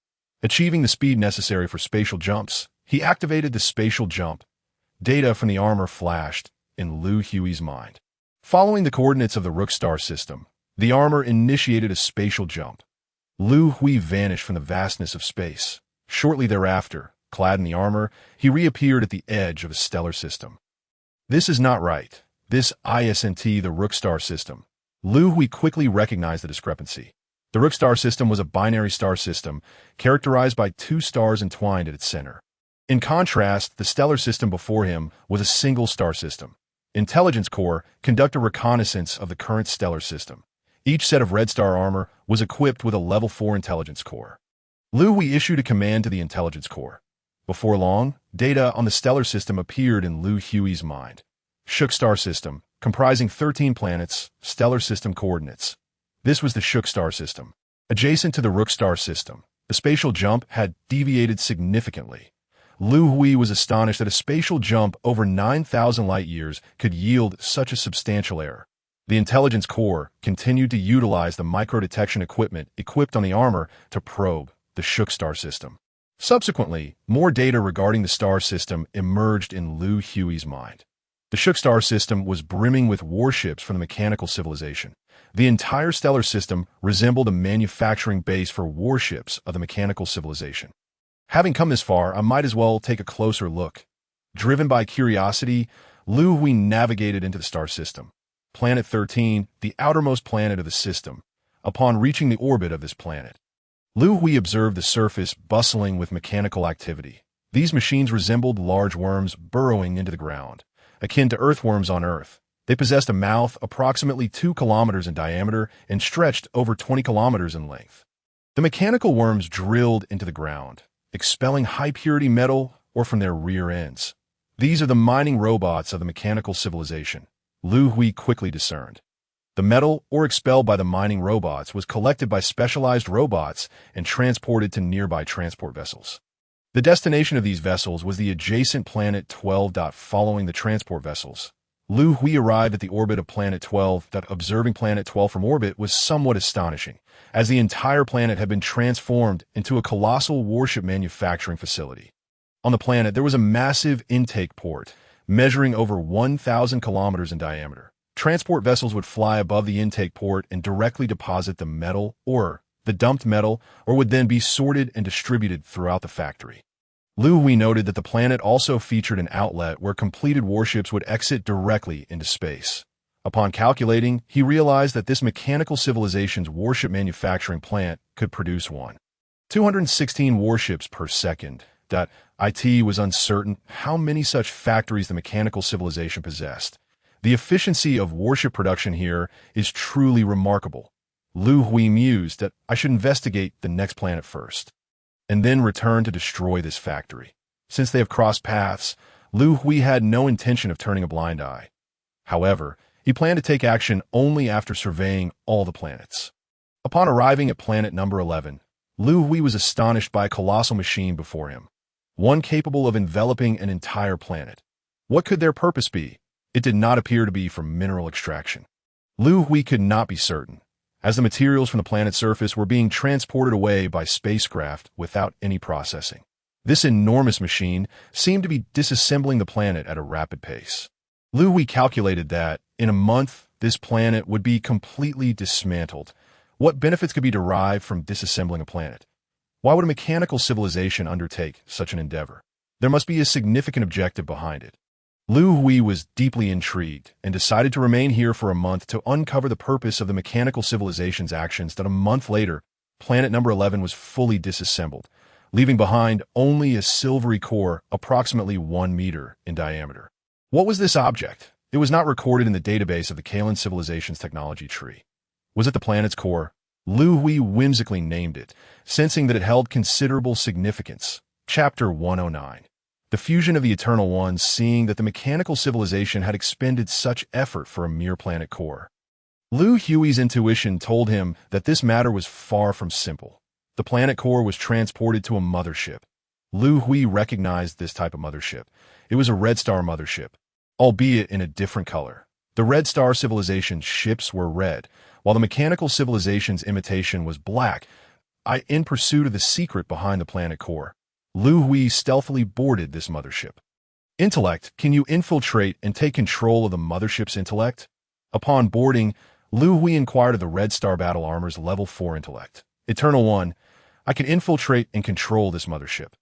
Achieving the speed necessary for spatial jumps, he activated the spatial jump. Data from the armor flashed in Liu Hui's mind. Following the coordinates of the Rook Star system, the armor initiated a spatial jump. Liu Hui vanished from the vastness of space. Shortly thereafter, clad in the armor, he reappeared at the edge of a stellar system. This is not right. This isn't the Rook Star system. Liu Hui quickly recognized the discrepancy. The Rook Star system was a binary star system, characterized by 2 stars entwined at its center. In contrast, the stellar system before him was a single star system. Intelligence Corps conducted reconnaissance of the current stellar system. Each set of Red Star armor was equipped with a Level 4 Intelligence Core. Liu Hui issued a command to the Intelligence Corps. Before long, data on the stellar system appeared in Liu Hui's mind. Shook Star System, comprising 13 planets, stellar system coordinates. This was the Shook Star System. Adjacent to the Rook Star System, the spatial jump had deviated significantly. Liu Hui was astonished that a spatial jump over 9,000 light-years could yield such a substantial error. The Intelligence Corps continued to utilize the micro-detection equipment equipped on the armor to probe the Shook Star System. Subsequently, more data regarding the star system emerged in Liu Hui's mind. The Shook Star System was brimming with warships from the mechanical civilization. The entire stellar system resembled a manufacturing base for warships of the mechanical civilization. Having come this far, I might as well take a closer look. Driven by curiosity, Liu Hui navigated into the star system. Planet 13, the outermost planet of the system. Upon reaching the orbit of this planet, Liu Hui observed the surface bustling with mechanical activity. These machines resembled large worms burrowing into the ground. Akin to earthworms on Earth, they possessed a mouth approximately 2 kilometers in diameter and stretched over 20 kilometers in length. The mechanical worms drilled into the ground, expelling high-purity metal or from their rear ends. These are the mining robots of the mechanical civilization, Liu Hui quickly discerned. The metal, or expelled by the mining robots, was collected by specialized robots and transported to nearby transport vessels. The destination of these vessels was the adjacent Planet 12. Following the transport vessels, Liu Hui arrived at the orbit of Planet 12. Observing Planet 12 from orbit was somewhat astonishing, as the entire planet had been transformed into a colossal warship manufacturing facility. On the planet, there was a massive intake port, measuring over 1,000 kilometers in diameter. Transport vessels would fly above the intake port and directly deposit the metal or the dumped metal, or would then be sorted and distributed throughout the factory. Liu Hui noted that the planet also featured an outlet where completed warships would exit directly into space. Upon calculating, he realized that this mechanical civilization's warship manufacturing plant could produce 216 warships per second. It was uncertain how many such factories the mechanical civilization possessed. The efficiency of warship production here is truly remarkable. Liu Hui mused that I should investigate the next planet first, and then return to destroy this factory. Since they have crossed paths, Liu Hui had no intention of turning a blind eye. However, he planned to take action only after surveying all the planets. Upon arriving at planet number 11, Liu Hui was astonished by a colossal machine before him, one capable of enveloping an entire planet. What could their purpose be? It did not appear to be for mineral extraction. Liu Hui could not be certain, as the materials from the planet's surface were being transported away by spacecraft without any processing. This enormous machine seemed to be disassembling the planet at a rapid pace. Liu Hui calculated that, in a month, this planet would be completely dismantled. What benefits could be derived from disassembling a planet? Why would a mechanical civilization undertake such an endeavor? There must be a significant objective behind it. Liu Hui was deeply intrigued and decided to remain here for a month to uncover the purpose of the mechanical civilization's actions. A month later, planet number 11 was fully disassembled, leaving behind only a silvery core approximately 1 meter in diameter. What was this object? It was not recorded in the database of the Kalan civilization's technology tree. Was it the planet's core? Liu Hui whimsically named it, sensing that it held considerable significance. Chapter 109. The fusion of the Eternal Ones, seeing that the mechanical civilization had expended such effort for a mere planet core. Liu Hui's intuition told him that this matter was far from simple. The planet core was transported to a mothership. Liu Hui recognized this type of mothership. It was a Red Star mothership, albeit in a different color. The Red Star civilization's ships were red, while the mechanical civilization's imitation was black. In pursuit of the secret behind the planet core, Liu Hui stealthily boarded this mothership. Intellect, can you infiltrate and take control of the mothership's intellect? Upon boarding, Liu Hui inquired of the Red Star Battle Armor's Level 4 intellect. Eternal One, I can infiltrate and control this mothership.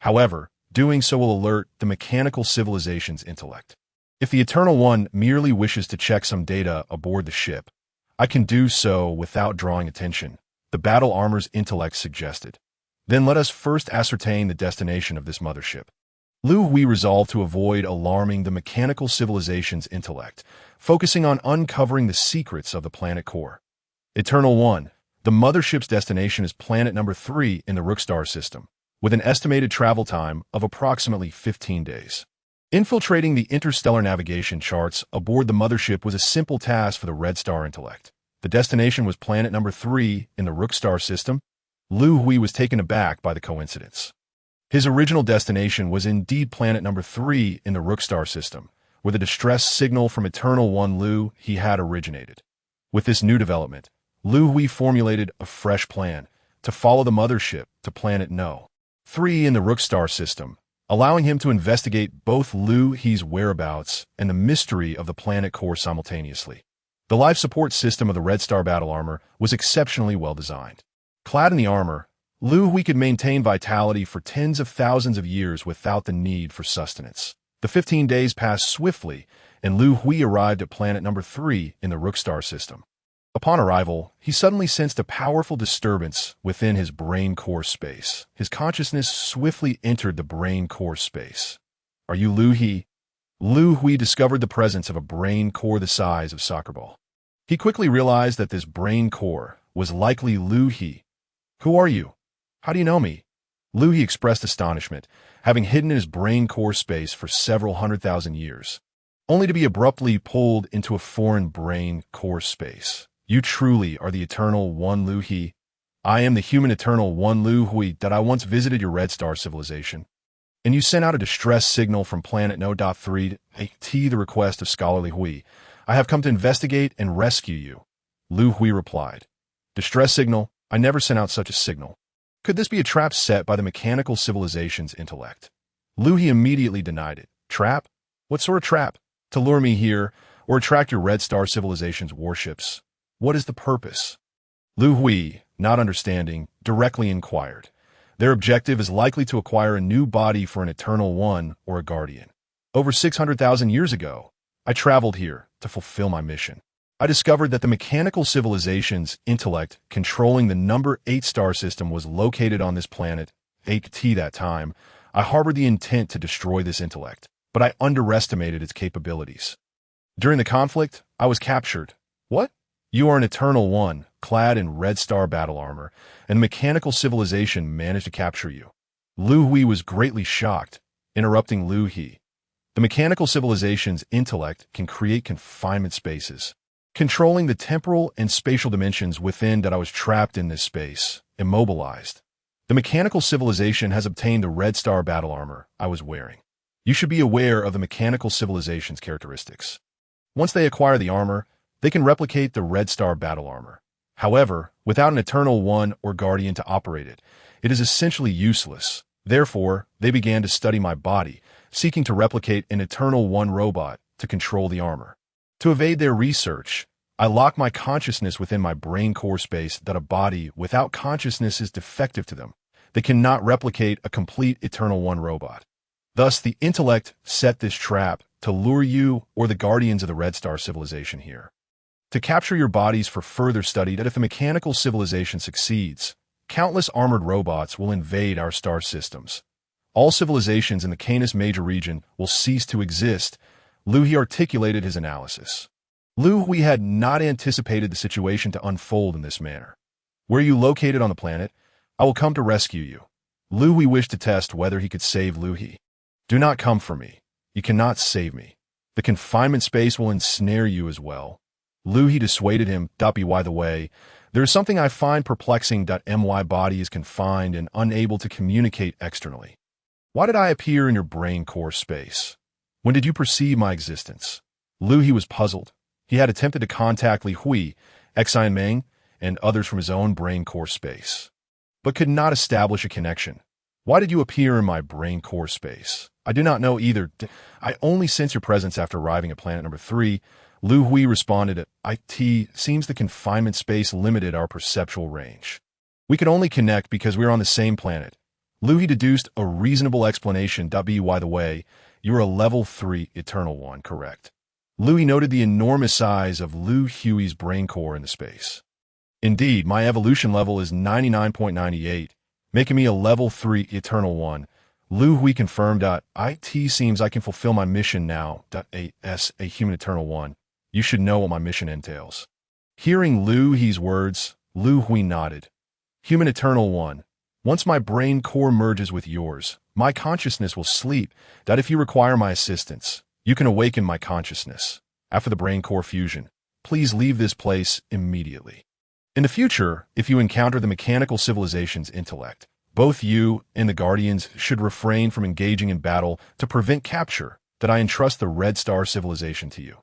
However, doing so will alert the mechanical civilization's intellect. If the Eternal One merely wishes to check some data aboard the ship, I can do so without drawing attention, the Battle Armor's intellect suggested. Then let us first ascertain the destination of this mothership. Liu Hui resolved to avoid alarming the mechanical civilization's intellect, focusing on uncovering the secrets of the planet core. Eternal One, the mothership's destination is planet number 3 in the Rook Star system, with an estimated travel time of approximately 15 days. Infiltrating the interstellar navigation charts aboard the mothership was a simple task for the Red Star intellect. The destination was planet number 3 in the Rook Star system. Liu Hui was taken aback by the coincidence. His original destination was indeed planet number 3 in the Rook Star system, where the distress signal from Eternal One Liu Hui had originated. With this new development, Liu Hui formulated a fresh plan to follow the mothership to planet No. 3 in the Rook Star system, allowing him to investigate both Liu Hui's whereabouts and the mystery of the planet core simultaneously. The life support system of the Red Star Battle Armor was exceptionally well designed. Clad in the armor, Liu Hui could maintain vitality for tens of thousands of years without the need for sustenance. The 15 days passed swiftly, and Liu Hui arrived at planet number 3 in the Rook Star system. Upon arrival, he suddenly sensed a powerful disturbance within his brain core space. His consciousness swiftly entered the brain core space. Are you Liu Hui? Liu Hui discovered the presence of a brain core the size of a soccer ball. He quickly realized that this brain core was likely Liu Hui. Who are you? How do you know me? Liu Hui expressed astonishment, having hidden in his brain core space for several 100,000 years, only to be abruptly pulled into a foreign brain core space. You truly are the Eternal One Liu Hui. I am the human Eternal One Liu Hui that I once visited your Red Star civilization. And you sent out a distress signal from planet No. 3 to the request of Scholarly Hui. I have come to investigate and rescue you. Liu Hui replied. Distress signal? I never sent out such a signal. Could this be a trap set by the mechanical civilization's intellect? Liu Hui immediately denied it. Trap? What sort of trap? To lure me here, or attract your Red Star civilization's warships? What is the purpose? Liu Hui, not understanding, directly inquired. Their objective is likely to acquire a new body for an Eternal One or a Guardian. Over 600,000 years ago, I traveled here to fulfill my mission. I discovered that the mechanical civilization's intellect controlling the number 8 star system was located on this planet, 8T that time. I harbored the intent to destroy this intellect, but I underestimated its capabilities. During the conflict, I was captured. What? You are an Eternal One, clad in Red Star battle armor, and mechanical civilization managed to capture you. Liu Hui was greatly shocked, interrupting Liu Hui. The mechanical civilization's intellect can create confinement spaces, controlling the temporal and spatial dimensions within that I was trapped in this space, immobilized. The mechanical civilization has obtained the Red Star battle armor I was wearing. You should be aware of the mechanical civilization's characteristics. Once they acquire the armor, they can replicate the Red Star battle armor. However, without an Eternal One or Guardian to operate it, it is essentially useless. Therefore, they began to study my body, seeking to replicate an Eternal One robot to control the armor. To evade their research, I lock my consciousness within my brain core space that a body without consciousness is defective to them. They cannot replicate a complete Eternal One robot. Thus, the intellect set this trap to lure you or the Guardians of the Red Star civilization here, to capture your bodies for further study. That if the mechanical civilization succeeds, countless armored robots will invade our star systems. All civilizations in the Canis Major region will cease to exist. Liu Hui articulated his analysis. Liu Hui had not anticipated the situation to unfold in this manner. Where are you located on the planet? I will come to rescue you. Liu Hui wished to test whether he could save Liu Hui. Do not come for me. You cannot save me. The confinement space will ensnare you as well. Liu Hui dissuaded him. By the way, there is something I find perplexing. My body is confined and unable to communicate externally. Why did I appear in your brain core space? When did you perceive my existence? Liu Hui was puzzled. He had attempted to contact Liu Hui, Xian Meng, and others from his own brain core space, but could not establish a connection. Why did you appear in my brain core space? I do not know either. I only sense your presence after arriving at planet number 3. Liu Hui responded, It seems the confinement space limited our perceptual range. We could only connect because we are on the same planet. Liu Hui deduced a reasonable explanation. By the way, you are a level 3 Eternal One, correct? Liu Hui noted the enormous size of Liu Hui's brain core in the space. Indeed, my evolution level is 99.98, making me a level 3 Eternal One. Liu Hui confirmed. It seems I can fulfill my mission now. As a human Eternal One, you should know what my mission entails. Hearing Liu Hui's words, Liu Hui nodded. Human Eternal One, once my brain core merges with yours, my consciousness will sleep. If you require my assistance, you can awaken my consciousness. After the brain core fusion, please leave this place immediately. In the future, if you encounter the mechanical civilization's intellect, both you and the Guardians should refrain from engaging in battle to prevent capture. I entrust the Red Star civilization to you.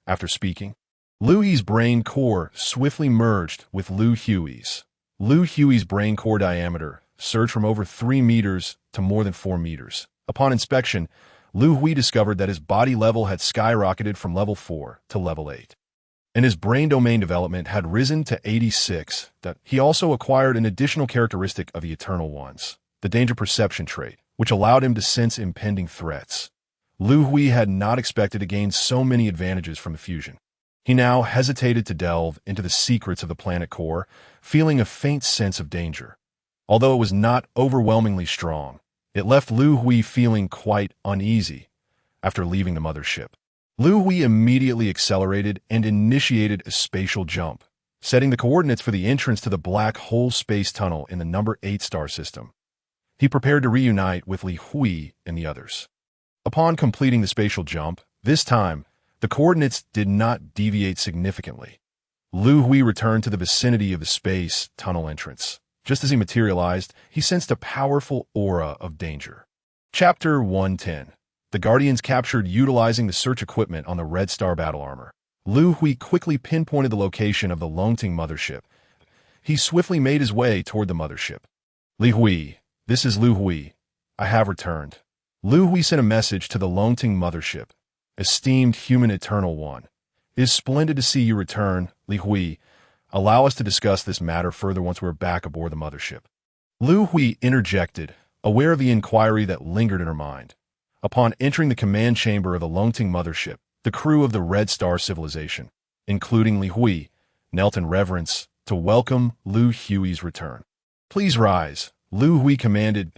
After speaking, Liu Hui's brain core swiftly merged with Liu Hui's. Liu Hui's brain core diameter surged from over 3 meters to more than 4 meters. Upon inspection, Liu Hui discovered that his body level had skyrocketed from level 4 to level 8. And his brain domain development had risen to 86. He also acquired an additional characteristic of the Eternal Ones, the danger perception trait, which allowed him to sense impending threats. Liu Hui had not expected to gain so many advantages from the fusion. He now hesitated to delve into the secrets of the planet core, feeling a faint sense of danger. Although it was not overwhelmingly strong, it left Liu Hui feeling quite uneasy. After leaving the mothership, Liu Hui immediately accelerated and initiated a spatial jump, setting the coordinates for the entrance to the black hole space tunnel in the number 8 star system. He prepared to reunite with Liu Hui and the others. Upon completing the spatial jump, this time, the coordinates did not deviate significantly. Liu Hui returned to the vicinity of the space tunnel entrance. Just as he materialized, he sensed a powerful aura of danger. Chapter 110. The Guardians captured utilizing the search equipment on the Red Star battle armor. Liu Hui quickly pinpointed the location of the Longting mothership. He swiftly made his way toward the mothership. Liu Hui, this is Liu Hui. I have returned. Liu Hui sent a message to the Longting mothership. Esteemed human Eternal One, it is splendid to see you return. Liu Hui, allow us to discuss this matter further once we're back aboard the mothership. Liu Hui interjected, aware of the inquiry that lingered in her mind. Upon entering the command chamber of the Longting mothership, the crew of the Red Star civilization, including Liu Hui, knelt in reverence to welcome Liu Hui's return. Please rise, Liu Hui commanded.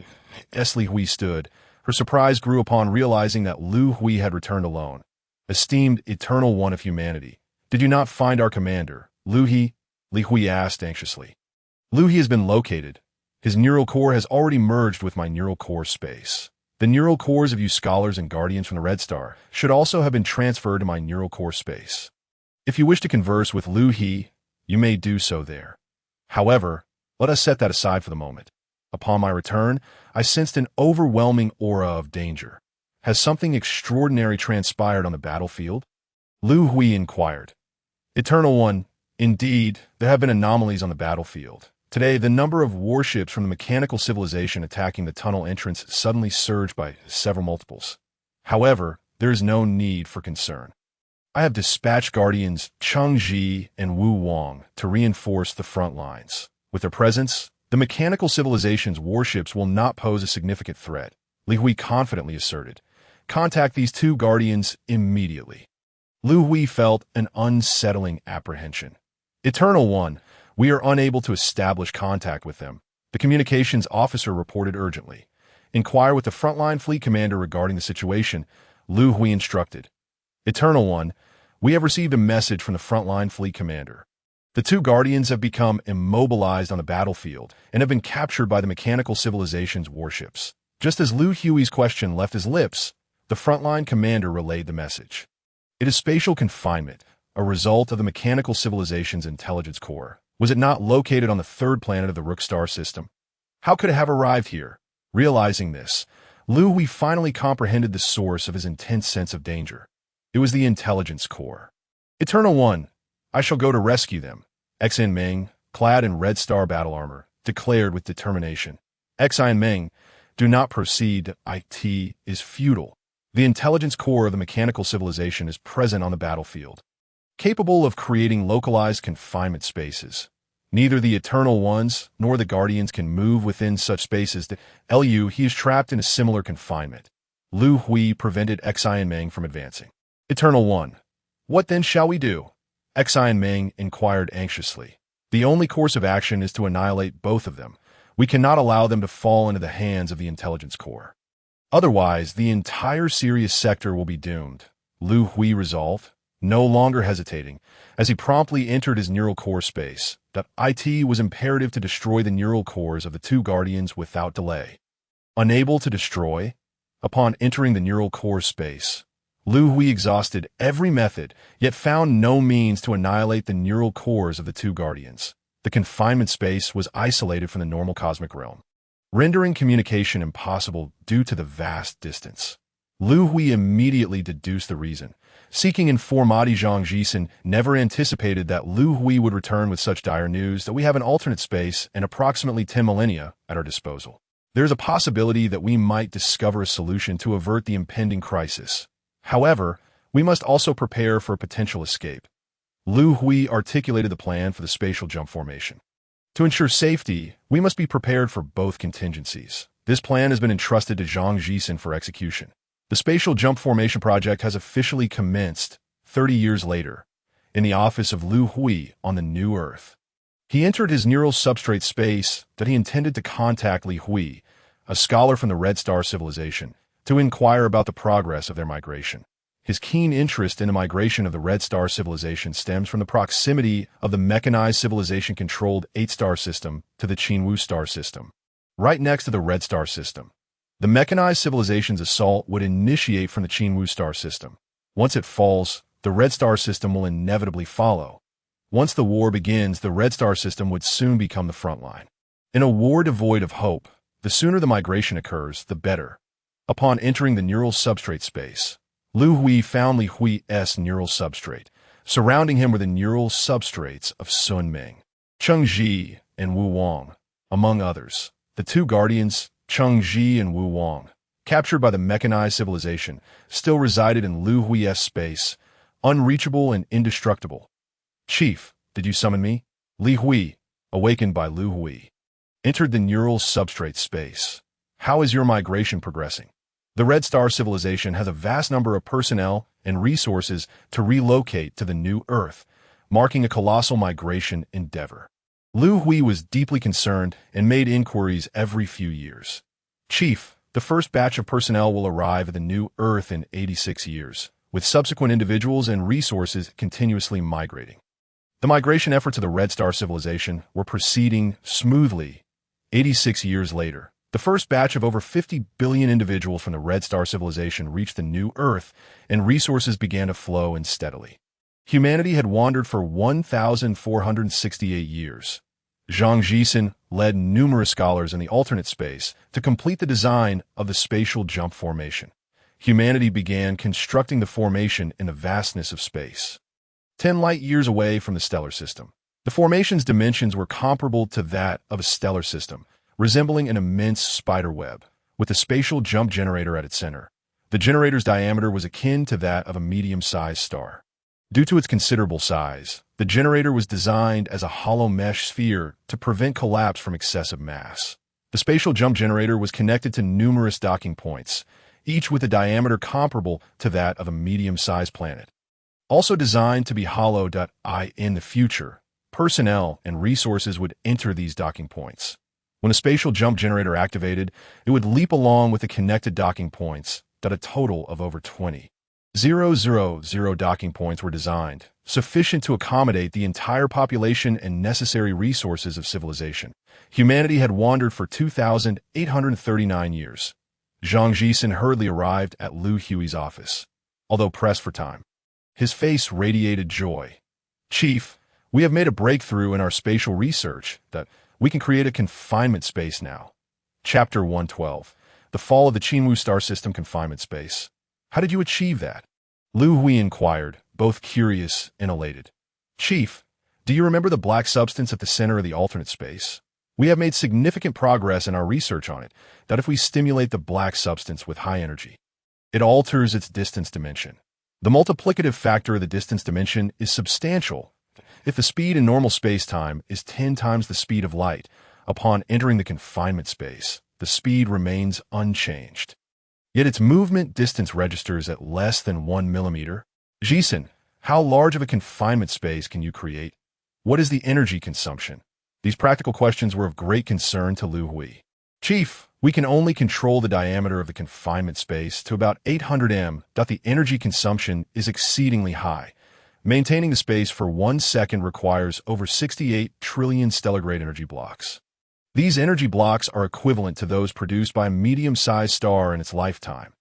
As Liu Hui stood, her surprise grew upon realizing that Liu Hui had returned alone. Esteemed Eternal One of humanity, did you not find our commander, Liu Hui? Liu Hui asked anxiously. Liu Hui has been located. His neural core has already merged with my neural core space. The neural cores of you scholars and guardians from the Red Star should also have been transferred to my neural core space. If you wish to converse with Liu Hui, you may do so there. However, let us set that aside for the moment. Upon my return, I sensed an overwhelming aura of danger. Has something extraordinary transpired on the battlefield? Liu Hui inquired. Eternal One, indeed, there have been anomalies on the battlefield. Today, the number of warships from the mechanical civilization attacking the tunnel entrance suddenly surged by several multiples. However, there is no need for concern. I have dispatched Guardians Cheng Ji and Wu Wang to reinforce the front lines. With their presence, the mechanical civilization's warships will not pose a significant threat, Liu Hui confidently asserted. Contact these 2 Guardians immediately. Liu Hui felt an unsettling apprehension. Eternal One, we are unable to establish contact with them. The communications officer reported urgently. Inquire with the frontline fleet commander regarding the situation, Liu Hui instructed. Eternal One, we have received a message from the frontline fleet commander. The two Guardians have become immobilized on the battlefield and have been captured by the mechanical civilization's warships. Just as Liu Hui's question left his lips, the frontline commander relayed the message. It is spatial confinement, a result of the mechanical civilization's intelligence core. Was it not located on the third planet of the Rook star system? How could it have arrived here? Realizing this, Liu Hui finally comprehended the source of his intense sense of danger. It was the intelligence core. Eternal One, I shall go to rescue them, Xian Meng, clad in Red Star battle armor, declared with determination. Xian Meng, do not proceed, it is futile. The intelligence core of the mechanical civilization is present on the battlefield, capable of creating localized confinement spaces. Neither the Eternal Ones nor the Guardians can move within such spaces. He is trapped in a similar confinement. Liu Hui prevented Xian Meng from advancing. Eternal One, what then shall we do? Xian Meng inquired anxiously. The only course of action is to annihilate both of them. We cannot allow them to fall into the hands of the intelligence core. Otherwise, the entire Sirius sector will be doomed. Liu Hui resolved, no longer hesitating, as he promptly entered his neural core space. It was imperative to destroy the neural cores of the two Guardians without delay. Unable to destroy? Upon entering the neural core space, Liu Hui exhausted every method, yet found no means to annihilate the neural cores of the two Guardians. The confinement space was isolated from the normal cosmic realm, rendering communication impossible due to the vast distance. Liu Hui immediately deduced the reason. Seeking informati, Zhang Jisen never anticipated that Liu Hui would return with such dire news that we have an alternate space and approximately 10 millennia at our disposal. There is a possibility that we might discover a solution to avert the impending crisis. However, we must also prepare for a potential escape. Liu Hui articulated the plan for the spatial jump formation. To ensure safety, we must be prepared for both contingencies. This plan has been entrusted to Zhang Jisen for execution. The spatial jump formation project has officially commenced 30 years later, in the office of Liu Hui on the New Earth. He entered his neural substrate space that he intended to contact Liu Hui, a scholar from the Red Star civilization, to inquire about the progress of their migration. His keen interest in the migration of the Red Star civilization stems from the proximity of the mechanized civilization-controlled 8-star system to the Qinwu star system. Right next to the Red Star system, the mechanized civilization's assault would initiate from the Qinwu star system. Once it falls, the Red Star system will inevitably follow. Once the war begins, the Red Star system would soon become the front line. In a war devoid of hope, the sooner the migration occurs, the better. Upon entering the neural substrate space, Liu Hui found Li Hui's neural substrate. Surrounding him were the neural substrates of Sun Ming, Cheng Ji, and Wu Wang, among others. The two Guardians, Cheng Ji and Wu Wang, captured by the mechanized civilization, still resided in Liu Hui's space, unreachable and indestructible. Chief, did you summon me? Li Hui, awakened by Liu Hui, entered the neural substrate space. How is your migration progressing? The Red Star civilization has a vast number of personnel and resources to relocate to the New Earth, marking a colossal migration endeavor. Liu Hui was deeply concerned and made inquiries every few years. Chief, the first batch of personnel will arrive at the New Earth in 86 years, with subsequent individuals and resources continuously migrating. The migration efforts of the Red Star civilization were proceeding smoothly. 86 years later, the first batch of over 50 billion individuals from the Red Star civilization reached the New Earth, and resources began to flow in steadily. Humanity had wandered for 1,468 years. Zhang Jisen led numerous scholars in the alternate space to complete the design of the spatial jump formation. Humanity began constructing the formation in the vastness of space. 10 light-years away from the stellar system, the formation's dimensions were comparable to that of a stellar system, resembling an immense spider web, with the spatial jump generator at its center. The generator's diameter was akin to that of a medium-sized star. Due to its considerable size, the generator was designed as a hollow mesh sphere to prevent collapse from excessive mass. The spatial jump generator was connected to numerous docking points, each with a diameter comparable to that of a medium-sized planet. Also designed to be hollow. In the future, personnel and resources would enter these docking points. When a spatial jump generator activated, it would leap along with the connected docking points, a total of over 20. 000 docking points were designed, sufficient to accommodate the entire population and necessary resources of civilization. Humanity had wandered for 2,839 years. Zhang Jisen hurriedly arrived at Liu Hui's office, although pressed for time. His face radiated joy. "Chief, we have made a breakthrough in our spatial research that we can create a confinement space now." Chapter 112. The Fall of the Qinwu Star System Confinement Space. "How did you achieve that?" Liu Hui inquired, both curious and elated. "Chief, do you remember the black substance at the center of the alternate space? We have made significant progress in our research on it, that if we stimulate the black substance with high energy, it alters its distance dimension. The multiplicative factor of the distance dimension is substantial. If the speed in normal space-time is 10 times the speed of light, upon entering the confinement space, the speed remains unchanged. Yet its movement distance registers at less than 1 millimeter. Jisen, how large of a confinement space can you create? What is the energy consumption?" These practical questions were of great concern to Liu Hui. "Chief, we can only control the diameter of the confinement space to about 800 m. The energy consumption is exceedingly high. Maintaining the space for 1 second requires over 68 trillion stellar-grade energy blocks. These energy blocks are equivalent to those produced by a medium-sized star in its lifetime."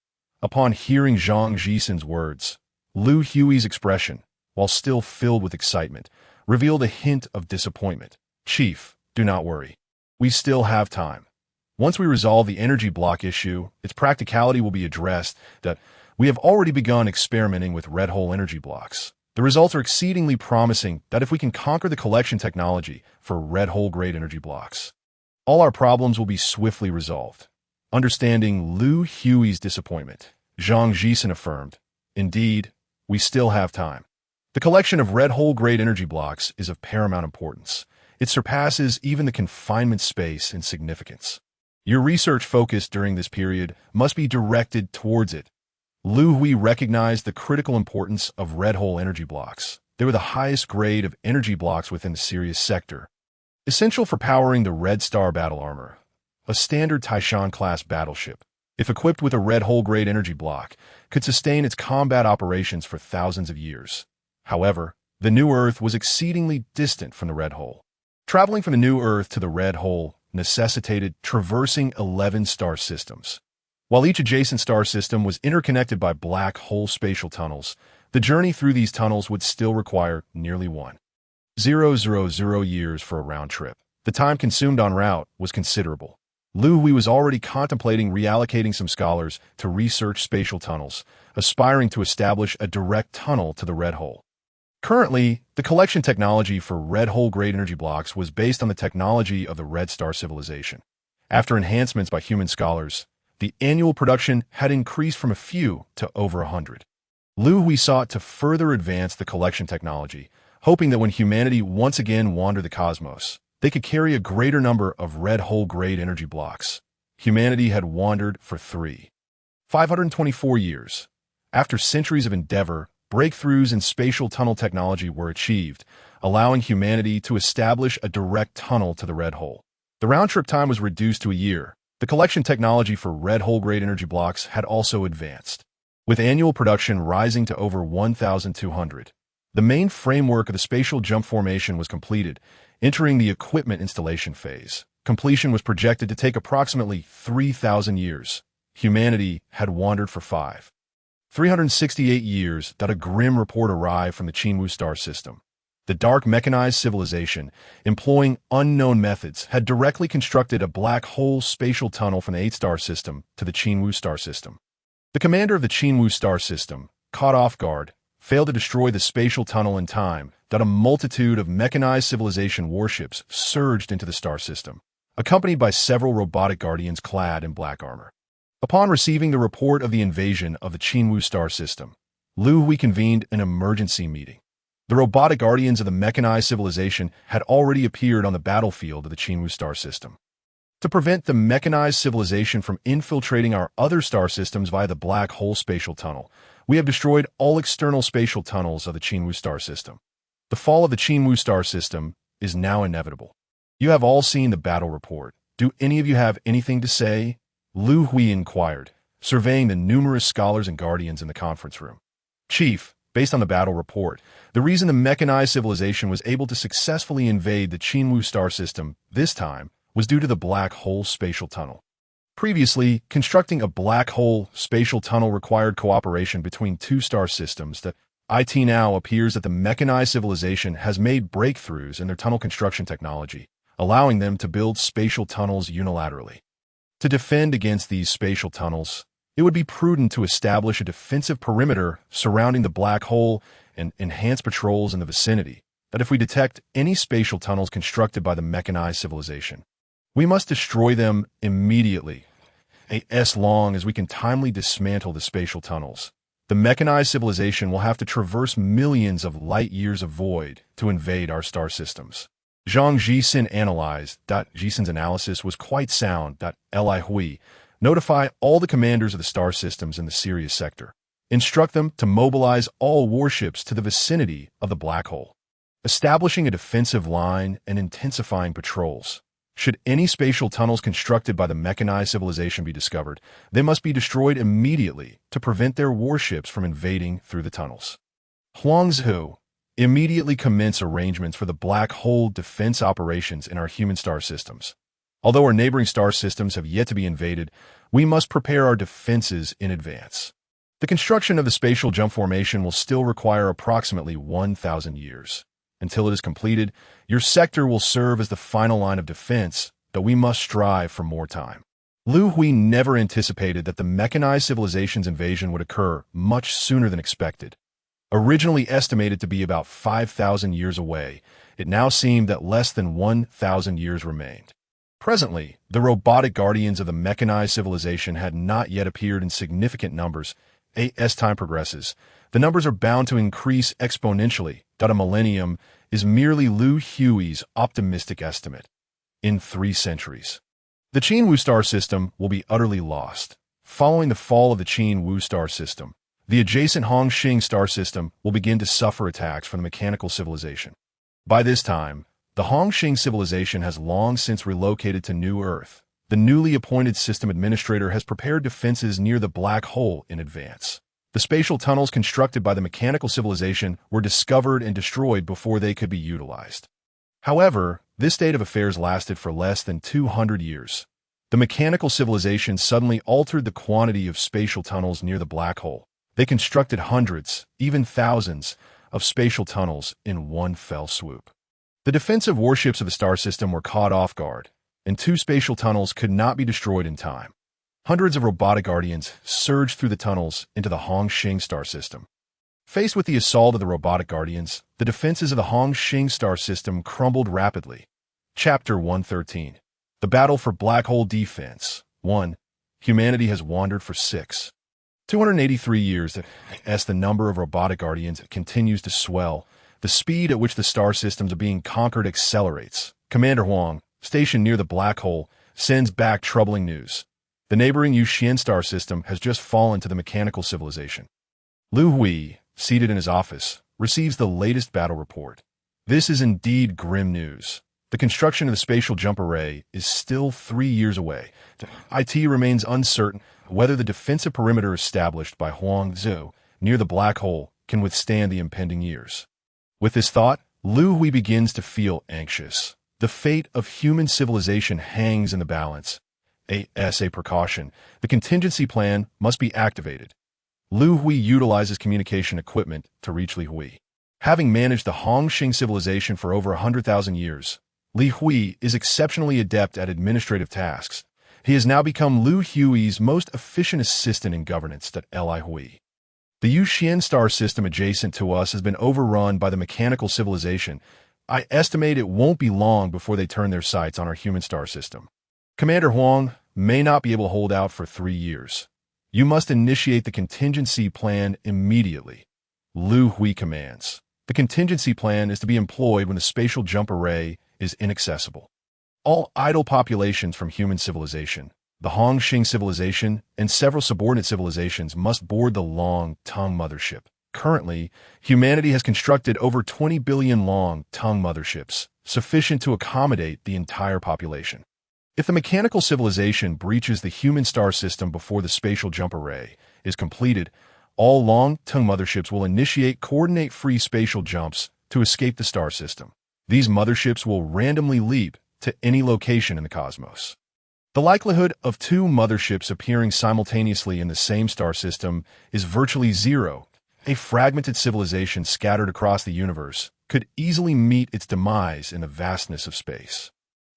Upon hearing Zhang Jisen's words, Liu Hui's expression, while still filled with excitement, revealed a hint of disappointment. "Chief, do not worry. We still have time. Once we resolve the energy block issue, its practicality will be addressed. That we have already begun experimenting with red hole energy blocks. The results are exceedingly promising that if we can conquer the collection technology for red hole-grade energy blocks, all our problems will be swiftly resolved." Understanding Liu Hui's disappointment, Zhang Jisen affirmed, "Indeed, we still have time. The collection of red hole-grade energy blocks is of paramount importance. It surpasses even the confinement space in significance. Your research focus during this period must be directed towards it." Liu Hui recognized the critical importance of red hole energy blocks. They were the highest grade of energy blocks within the Sirius sector, essential for powering the Red Star battle armor, a standard Taishan-class battleship. If equipped with a red hole-grade energy block, could sustain its combat operations for thousands of years. However, the New Earth was exceedingly distant from the red hole. Traveling from the New Earth to the red hole necessitated traversing 11 star systems. While each adjacent star system was interconnected by black hole spatial tunnels, the journey through these tunnels would still require nearly 1,000 years for a round trip. The time consumed en route was considerable. Liu Hui was already contemplating reallocating some scholars to research spatial tunnels, aspiring to establish a direct tunnel to the red hole. Currently, the collection technology for red hole-grade energy blocks was based on the technology of the Red Star civilization. After enhancements by human scholars, the annual production had increased from a few to over 100. Liu Hui sought to further advance the collection technology, hoping that when humanity once again wandered the cosmos, they could carry a greater number of red hole-grade energy blocks. Humanity had wandered for 524 years. After centuries of endeavor, breakthroughs in spatial tunnel technology were achieved, allowing humanity to establish a direct tunnel to the red hole. The round-trip time was reduced to a year. The collection technology for red hole-grade energy blocks had also advanced, with annual production rising to over 1,200. The main framework of the spatial jump formation was completed, entering the equipment installation phase. Completion was projected to take approximately 3,000 years. Humanity had wandered for 368 years. A grim report arrived from the Qinwu star system. The dark mechanized civilization, employing unknown methods, had directly constructed a black hole spatial tunnel from the 8-star system to the Qinwu star system. The commander of the Qinwu star system, caught off guard, failed to destroy the spatial tunnel in time. A multitude of mechanized civilization warships surged into the star system, accompanied by several robotic guardians clad in black armor. Upon receiving the report of the invasion of the Qinwu star system, Liu Hui convened an emergency meeting. The robotic guardians of the mechanized civilization had already appeared on the battlefield of the Qinwu star system. To prevent the mechanized civilization from infiltrating our other star systems via the black hole spatial tunnel, we have destroyed all external spatial tunnels of the Qinwu star system. The fall of the Qinwu star system is now inevitable. You have all seen the battle report. Do any of you have anything to say? Liu Hui inquired, surveying the numerous scholars and guardians in the conference room. Chief, based on the battle report, the reason the mechanized civilization was able to successfully invade the Qinwu star system this time was due to the black hole spatial tunnel. Previously, constructing a black hole spatial tunnel required cooperation between two star systems. The IT now appears that the mechanized civilization has made breakthroughs in their tunnel construction technology, allowing them to build spatial tunnels unilaterally. To defend against these spatial tunnels, it would be prudent to establish a defensive perimeter surrounding the black hole and enhance patrols in the vicinity, that if we detect any spatial tunnels constructed by the mechanized civilization, we must destroy them immediately, as long as we can timely dismantle the spatial tunnels. The mechanized civilization will have to traverse millions of light-years of void to invade our star systems. Zhang Jixin analyzed. Jixin's analysis was quite sound. Liu Hui, notify all the commanders of the star systems in the Sirius sector. Instruct them to mobilize all warships to the vicinity of the black hole, establishing a defensive line and intensifying patrols. Should any spatial tunnels constructed by the mechanized civilization be discovered, they must be destroyed immediately to prevent their warships from invading through the tunnels. Huangzhou, immediately commence arrangements for the black hole defense operations in our human star systems. Although our neighboring star systems have yet to be invaded, we must prepare our defenses in advance. The construction of the spatial jump formation will still require approximately 1,000 years. Until it is completed, your sector will serve as the final line of defense, though we must strive for more time. Liu Hui never anticipated that the mechanized civilization's invasion would occur much sooner than expected. Originally estimated to be about 5,000 years away, it now seemed that less than 1,000 years remained. Presently, the robotic guardians of the mechanized civilization had not yet appeared in significant numbers. As time progresses, the numbers are bound to increase exponentially. A millennium is merely Liu Hui's optimistic estimate. In 3 centuries, the Qinwu star system will be utterly lost. Following the fall of the Qinwu star system, the adjacent Hongxing star system will begin to suffer attacks from the mechanical civilization. By this time, the Hongxing civilization has long since relocated to New Earth. The newly appointed system administrator has prepared defenses near the black hole in advance. The spatial tunnels constructed by the mechanical civilization were discovered and destroyed before they could be utilized. However, this state of affairs lasted for less than 200 years. The mechanical civilization suddenly altered the quantity of spatial tunnels near the black hole. They constructed hundreds, even thousands, of spatial tunnels in one fell swoop. The defensive warships of the star system were caught off guard, and 2 spatial tunnels could not be destroyed in time. Hundreds of robotic guardians surged through the tunnels into the Hongxing star system. Faced with the assault of the robotic guardians, the defenses of the Hongxing star system crumbled rapidly. Chapter 113. The Battle for Black Hole Defense. 1. Humanity has wandered for 283 years. As the number of robotic guardians continues to swell, the speed at which the star systems are being conquered accelerates. Commander Huang, stationed near the black hole, sends back troubling news. The neighboring Yuxian star system has just fallen to the mechanical civilization. Liu Hui, seated in his office, receives the latest battle report. This is indeed grim news. The construction of the spatial jump array is still 3 years away. IT remains uncertain whether the defensive perimeter established by Huangzhou near the black hole can withstand the impending years. With this thought, Liu Hui begins to feel anxious. The fate of human civilization hangs in the balance. As a precaution, the contingency plan must be activated. Liu Hui utilizes communication equipment to reach Liu Hui. Having managed the Hongxing civilization for over 100,000 years, Liu Hui is exceptionally adept at administrative tasks. He has now become Liu Hui's most efficient assistant in governance. Liu Hui. The Yuxian star system adjacent to us has been overrun by the mechanical civilization. I estimate it won't be long before they turn their sights on our human star system. Commander Huang may not be able to hold out for 3 years. You must initiate the contingency plan immediately. Liu Hui commands. The contingency plan is to be employed when the spatial jump array is inaccessible. All idle populations from human civilization, the Hongxing civilization, and several subordinate civilizations must board the long-tongue mothership. Currently, humanity has constructed over 20 billion long-tongue motherships, sufficient to accommodate the entire population. If the mechanical civilization breaches the human star system before the spatial jump array is completed, All long-term motherships will initiate coordinate-free spatial jumps to escape the star system. These motherships will randomly leap to any location in the cosmos. The likelihood of two motherships appearing simultaneously in the same star system is virtually zero. A fragmented civilization scattered across the universe could easily meet its demise in the vastness of space.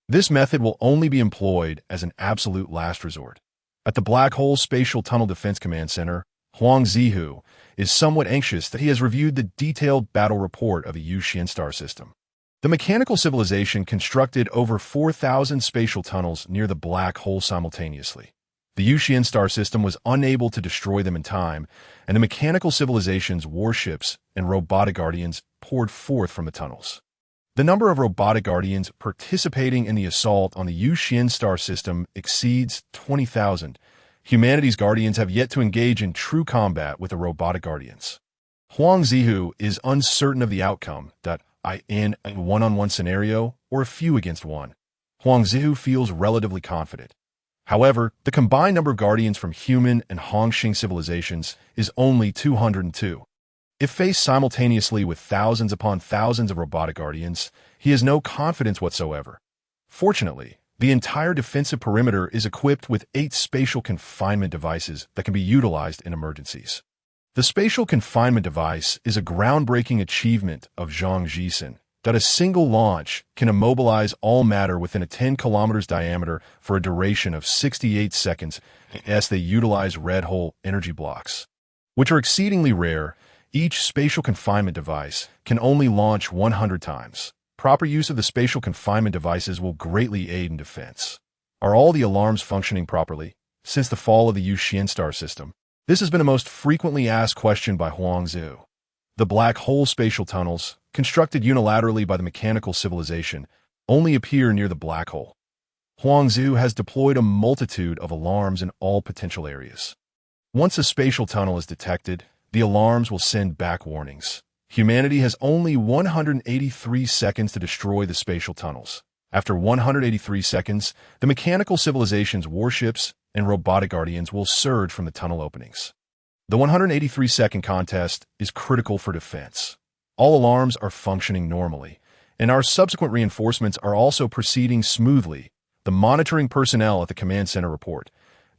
This method will only be employed as an absolute last resort. At the Black Hole Spatial Tunnel Defense Command Center, Huang Zihu is somewhat anxious that he has reviewed the detailed battle report of the Yuxian star system. The mechanical civilization constructed over 4,000 spatial tunnels near the black hole simultaneously. The Yuxian star system was unable to destroy them in time, and the mechanical civilization's warships and robotic guardians poured forth from the tunnels. The number of robotic guardians participating in the assault on the Yuxian star system exceeds 20,000. Humanity's guardians have yet to engage in true combat with the robotic guardians. Huang Zihu is uncertain of the outcome, in a one-on-one scenario or a few against one. Huang Zihu feels relatively confident. However, the combined number of guardians from human and Hongxing civilizations is only 202. If faced simultaneously with thousands upon thousands of robotic guardians, he has no confidence whatsoever. Fortunately, the entire defensive perimeter is equipped with 8 spatial confinement devices that can be utilized in emergencies. The spatial confinement device is a groundbreaking achievement of Zhang Jisen that a single launch can immobilize all matter within a 10 kilometers diameter for a duration of 68 seconds as they utilize red hole energy blocks, which are exceedingly rare. Each spatial confinement device can only launch 100 times. Proper use of the spatial confinement devices will greatly aid in defense. Are all the alarms functioning properly? Since the fall of the Yuxian star system, this has been the most frequently asked question by Huang Zihu. The black hole spatial tunnels, constructed unilaterally by the mechanical civilization, only appear near the black hole. Huang Zihu has deployed a multitude of alarms in all potential areas. Once a spatial tunnel is detected, the alarms will send back warnings. Humanity has only 183 seconds to destroy the spatial tunnels. After 183 seconds, the mechanical civilization's warships and robotic guardians will surge from the tunnel openings. The 183-second contest is critical for defense. All alarms are functioning normally, and our subsequent reinforcements are also proceeding smoothly. The monitoring personnel at the command center report,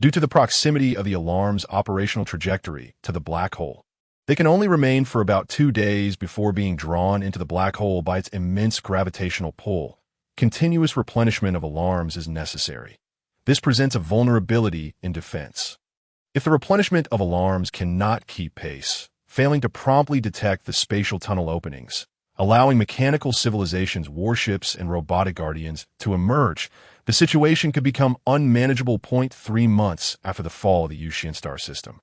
due to the proximity of the alarm's operational trajectory to the black hole, they can only remain for about 2 days before being drawn into the black hole by its immense gravitational pull. Continuous replenishment of alarms is necessary. This presents a vulnerability in defense. If the replenishment of alarms cannot keep pace, failing to promptly detect the spatial tunnel openings, allowing mechanical civilizations' warships and robotic guardians to emerge, the situation could become unmanageable. 3 months after the fall of the Yuxian star system,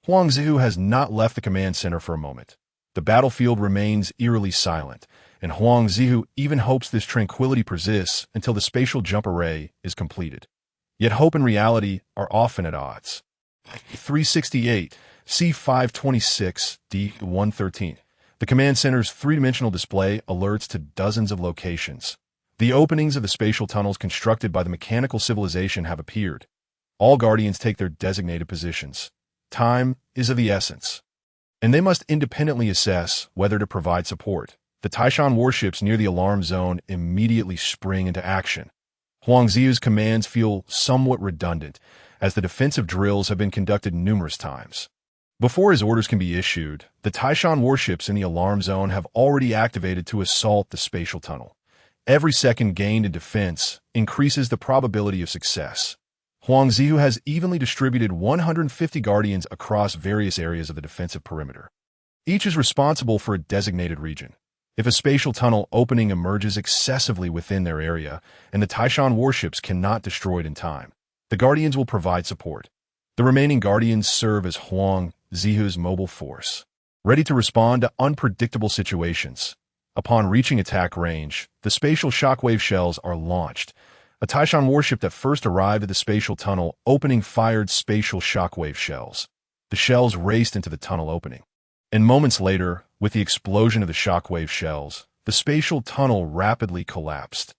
Huang Zihu has not left the command center for a moment. The battlefield remains eerily silent, and Huang Zihu even hopes this tranquility persists until the spatial jump array is completed. Yet hope and reality are often at odds. 368, C526, D113. The command center's three-dimensional display alerts to dozens of locations. The openings of the spatial tunnels constructed by the mechanical civilization have appeared. All guardians take their designated positions. Time is of the essence, and they must independently assess whether to provide support. The Taishan warships near the alarm zone immediately spring into action. Huang Zihu's commands feel somewhat redundant, as the defensive drills have been conducted numerous times. Before his orders can be issued, the Taishan warships in the alarm zone have already activated to assault the spatial tunnel. Every second gained in defense increases the probability of success. Huang Zihu has evenly distributed 150 guardians across various areas of the defensive perimeter. Each is responsible for a designated region. If a spatial tunnel opening emerges excessively within their area, and the Taishan warships cannot destroy it in time, the Guardians will provide support. The remaining Guardians serve as Huang Zihu's mobile force, ready to respond to unpredictable situations. Upon reaching attack range, the spatial shockwave shells are launched. A Taishan warship that first arrived at the spatial tunnel opening fired spatial shockwave shells. The shells raced into the tunnel opening. And moments later, with the explosion of the shockwave shells, the spatial tunnel rapidly collapsed.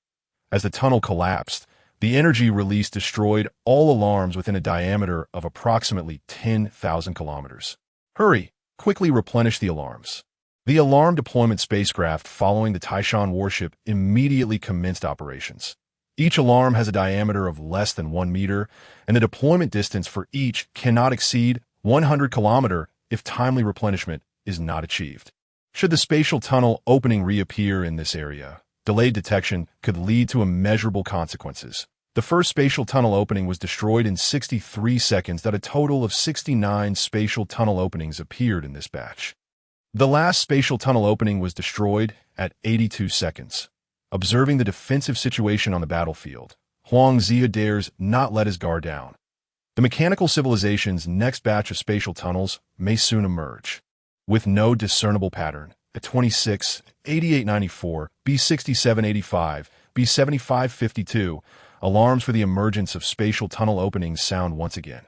As the tunnel collapsed, the energy release destroyed all alarms within a diameter of approximately 10,000 kilometers. Hurry, quickly replenish the alarms. The alarm deployment spacecraft following the Taishan warship immediately commenced operations. Each alarm has a diameter of less than 1 meter, and the deployment distance for each cannot exceed 100 km if timely replenishment is not achieved. Should the spatial tunnel opening reappear in this area, delayed detection could lead to immeasurable consequences. The first spatial tunnel opening was destroyed in 63 seconds. That a total of 69 spatial tunnel openings appeared in this batch. The last spatial tunnel opening was destroyed at 82 seconds. Observing the defensive situation on the battlefield, Huang Zia dares not let his guard down. The mechanical civilization's next batch of spatial tunnels may soon emerge. With no discernible pattern, at 26, 8894, B6785, B7552, alarms for the emergence of spatial tunnel openings sound once again.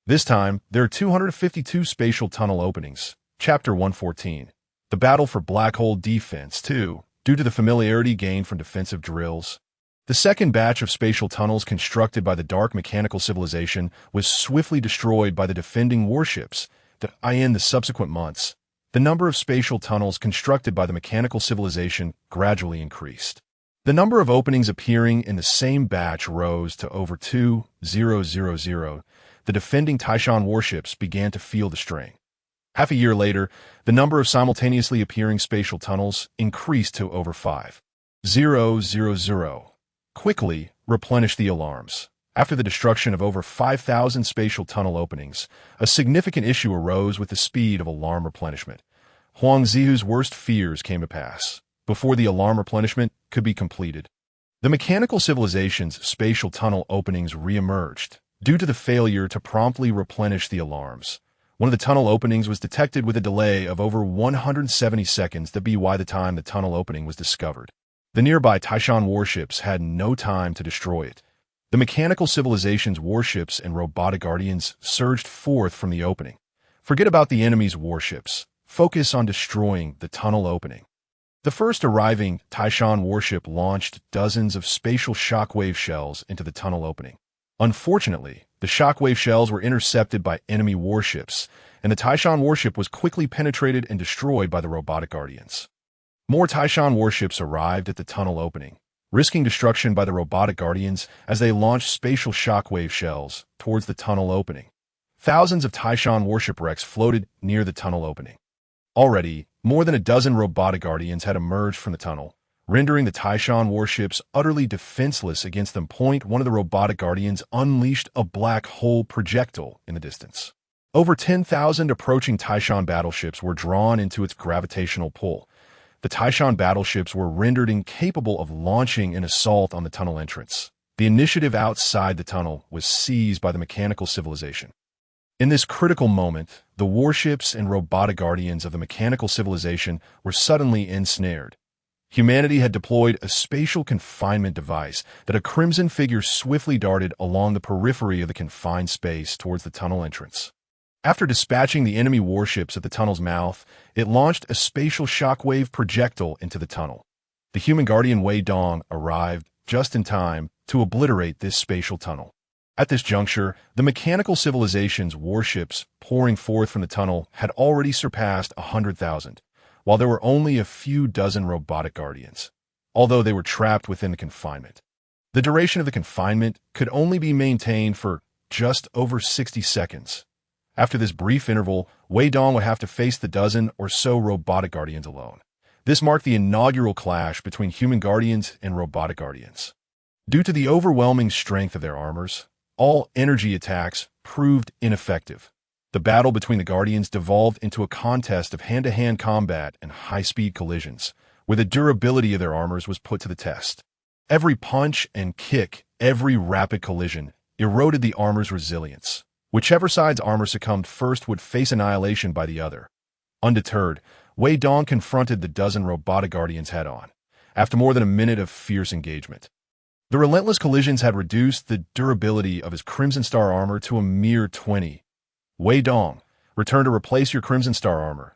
This time, there are 252 spatial tunnel openings. Chapter 114. The Battle for Black Hole Defense 2. Due to the familiarity gained from defensive drills, the second batch of spatial tunnels constructed by the Dark Mechanical Civilization was swiftly destroyed by the defending warships that in the subsequent months. The number of spatial tunnels constructed by the Mechanical Civilization gradually increased. The number of openings appearing in the same batch rose to over 2,000. The defending Taishan warships began to feel the strain. Half a year later, the number of simultaneously appearing spatial tunnels increased to over 5,000. Quickly replenish the alarms. After the destruction of over 5,000 spatial tunnel openings, a significant issue arose with the speed of alarm replenishment. Huang Zihu's worst fears came to pass. Before the alarm replenishment could be completed, the mechanical civilization's spatial tunnel openings re-emerged. Due to the failure to promptly replenish the alarms, one of the tunnel openings was detected with a delay of over 170 seconds by the time the tunnel opening was discovered. The nearby Taishan warships had no time to destroy it. The mechanical civilization's warships and robotic guardians surged forth from the opening. Forget about the enemy's warships. Focus on destroying the tunnel opening. The first arriving Taishan warship launched dozens of spatial shockwave shells into the tunnel opening. Unfortunately, the shockwave shells were intercepted by enemy warships, and the Taishan warship was quickly penetrated and destroyed by the robotic guardians. More Taishan warships arrived at the tunnel opening, risking destruction by the robotic guardians as they launched spatial shockwave shells towards the tunnel opening. Thousands of Taishan warship wrecks floated near the tunnel opening. Already, more than a dozen robotic guardians had emerged from the tunnel, rendering the Taishan warships utterly defenseless against them. One of the robotic guardians unleashed a black hole projectile in the distance. Over 10,000 approaching Taishan battleships were drawn into its gravitational pull. The Taishan battleships were rendered incapable of launching an assault on the tunnel entrance. The initiative outside the tunnel was seized by the mechanical civilization. In this critical moment, the warships and robotic guardians of the mechanical civilization were suddenly ensnared. Humanity had deployed a spatial confinement device that a crimson figure swiftly darted along the periphery of the confined space towards the tunnel entrance. After dispatching the enemy warships at the tunnel's mouth, it launched a spatial shockwave projectile into the tunnel. The human guardian Wei Dong arrived just in time to obliterate this spatial tunnel. At this juncture, the mechanical civilization's warships pouring forth from the tunnel had already surpassed 100,000, while there were only a few dozen robotic guardians, although they were trapped within the confinement. The duration of the confinement could only be maintained for just over 60 seconds. After this brief interval, Wei Dong would have to face the dozen or so robotic guardians alone. This marked the inaugural clash between human guardians and robotic guardians. Due to the overwhelming strength of their armors, all energy attacks proved ineffective. The battle between the guardians devolved into a contest of hand-to-hand combat and high-speed collisions, where the durability of their armors was put to the test. Every punch and kick, every rapid collision, eroded the armor's resilience. Whichever side's armor succumbed first would face annihilation by the other. Undeterred, Wei Dong confronted the dozen robotic guardians head-on, after more than a minute of fierce engagement. The relentless collisions had reduced the durability of his Crimson Star armor to a mere 20. Wei Dong, return to replace your Crimson Star armor.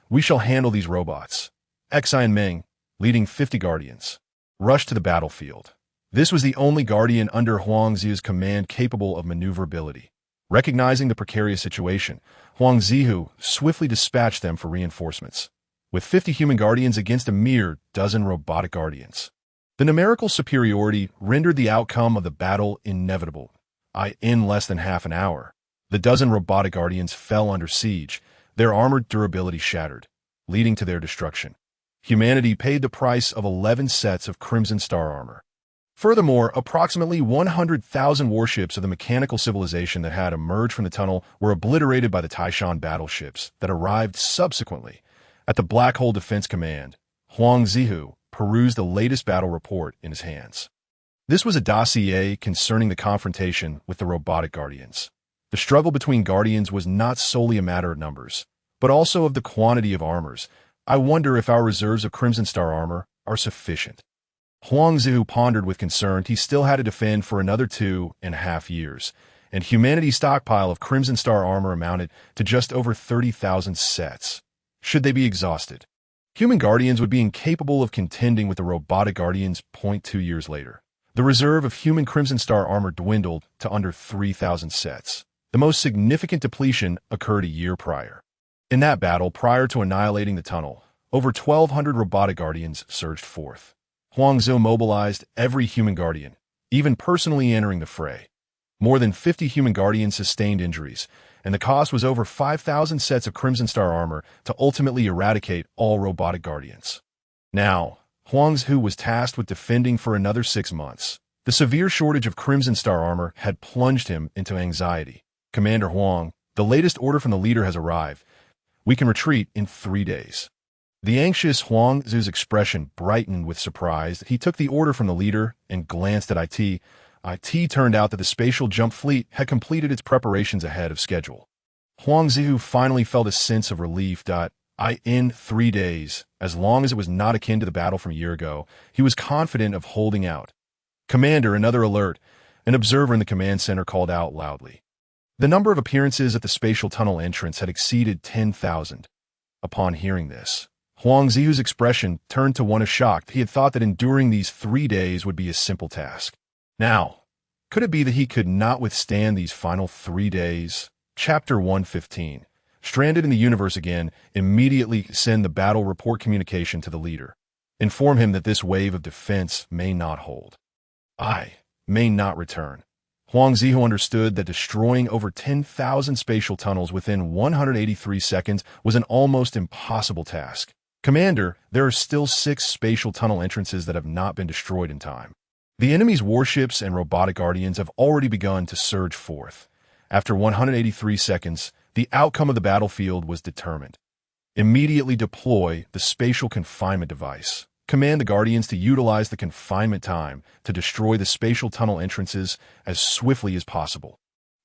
We shall handle these robots. Xi and Meng, leading 50 guardians, rushed to the battlefield. This was the only guardian under Huang Zi's command capable of maneuverability. Recognizing the precarious situation, Huang Zihu swiftly dispatched them for reinforcements, with 50 human guardians against a mere dozen robotic guardians. The numerical superiority rendered the outcome of the battle inevitable. In less than half an hour, the dozen robotic guardians fell under siege, their armored durability shattered, leading to their destruction. Humanity paid the price of 11 sets of Crimson Star armor. Furthermore, approximately 100,000 warships of the mechanical civilization that had emerged from the tunnel were obliterated by the Taishan battleships that arrived subsequently. At the Black Hole Defense Command, Huang Zihu perused the latest battle report in his hands. This was a dossier concerning the confrontation with the robotic guardians. The struggle between guardians was not solely a matter of numbers, but also of the quantity of armors. I wonder if our reserves of Crimson Star armor are sufficient. Huang Zihu pondered with concern. He still had to defend for another 2.5 years, and humanity's stockpile of Crimson Star armor amounted to just over 30,000 sets. Should they be exhausted, human guardians would be incapable of contending with the robotic guardians. 2 years later, the reserve of human Crimson Star armor dwindled to under 3,000 sets. The most significant depletion occurred a year prior. In that battle, prior to annihilating the tunnel, over 1,200 robotic guardians surged forth. Huang Zihu mobilized every human guardian, even personally entering the fray. More than 50 human guardians sustained injuries, and the cost was over 5,000 sets of Crimson Star armor to ultimately eradicate all robotic guardians. Now, Huang Zihu was tasked with defending for another 6 months. The severe shortage of Crimson Star armor had plunged him into anxiety. Commander Huang, the latest order from the leader has arrived. We can retreat in 3 days. The anxious Huang Zihu's expression brightened with surprise. He took the order from the leader and glanced at IT. It turned out that the spatial jump fleet had completed its preparations ahead of schedule. Huang Zihu finally felt a sense of relief. In 3 days, as long as it was not akin to the battle from a year ago, he was confident of holding out. Commander, another alert. An observer in the command center called out loudly. The number of appearances at the spatial tunnel entrance had exceeded 10,000. Upon hearing this, Huang Zihu's expression turned to one of shock. He had thought that enduring these 3 days would be a simple task. Now, could it be that he could not withstand these final 3 days? Chapter 115. Stranded in the universe again, immediately send the battle report communication to the leader. Inform him that this wave of defense may not hold. I may not return. Huang Zihu understood that destroying over 10,000 spatial tunnels within 183 seconds was an almost impossible task. Commander, there are still 6 spatial tunnel entrances that have not been destroyed in time. The enemy's warships and robotic guardians have already begun to surge forth. After 183 seconds, the outcome of the battlefield was determined. Immediately deploy the spatial confinement device. Command the guardians to utilize the confinement time to destroy the spatial tunnel entrances as swiftly as possible.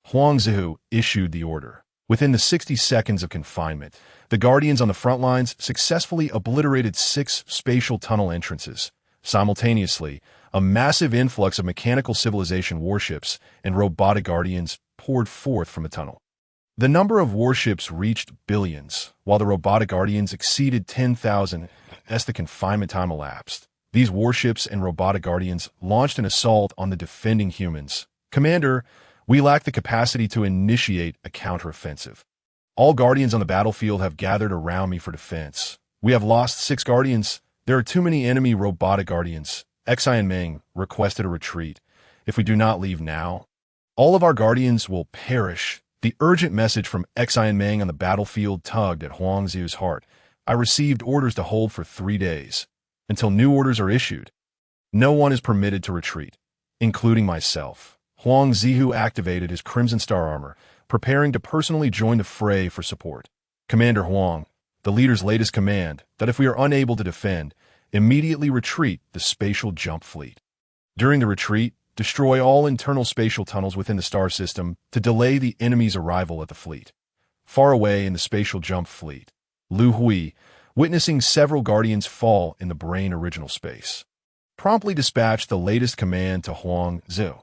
Huang Zihu issued the order. Within the 60 seconds of confinement, the guardians on the front lines successfully obliterated 6 spatial tunnel entrances. Simultaneously, a massive influx of mechanical civilization warships and robotic guardians poured forth from the tunnel. The number of warships reached billions, while the robotic guardians exceeded 10,000 as the confinement time elapsed. These warships and robotic guardians launched an assault on the defending humans. Commander, we lack the capacity to initiate a counteroffensive. All guardians on the battlefield have gathered around me for defense. We have lost 6 guardians. There are too many enemy robotic guardians. Xi and Meng requested a retreat. If we do not leave now, all of our guardians will perish. The urgent message from Xi and Meng on the battlefield tugged at Huang Zihu's heart. I received orders to hold for 3 days, until new orders are issued. No one is permitted to retreat, including myself. Huang Zihu activated his Crimson Star armor, preparing to personally join the fray for support. Commander Huang, the leader's latest command, that if we are unable to defend, immediately retreat the spatial jump fleet. During the retreat, destroy all internal spatial tunnels within the star system to delay the enemy's arrival at the fleet. Far away in the spatial jump fleet, Liu Hui, witnessing several guardians fall in the brain original space, promptly dispatched the latest command to Huang Zihu.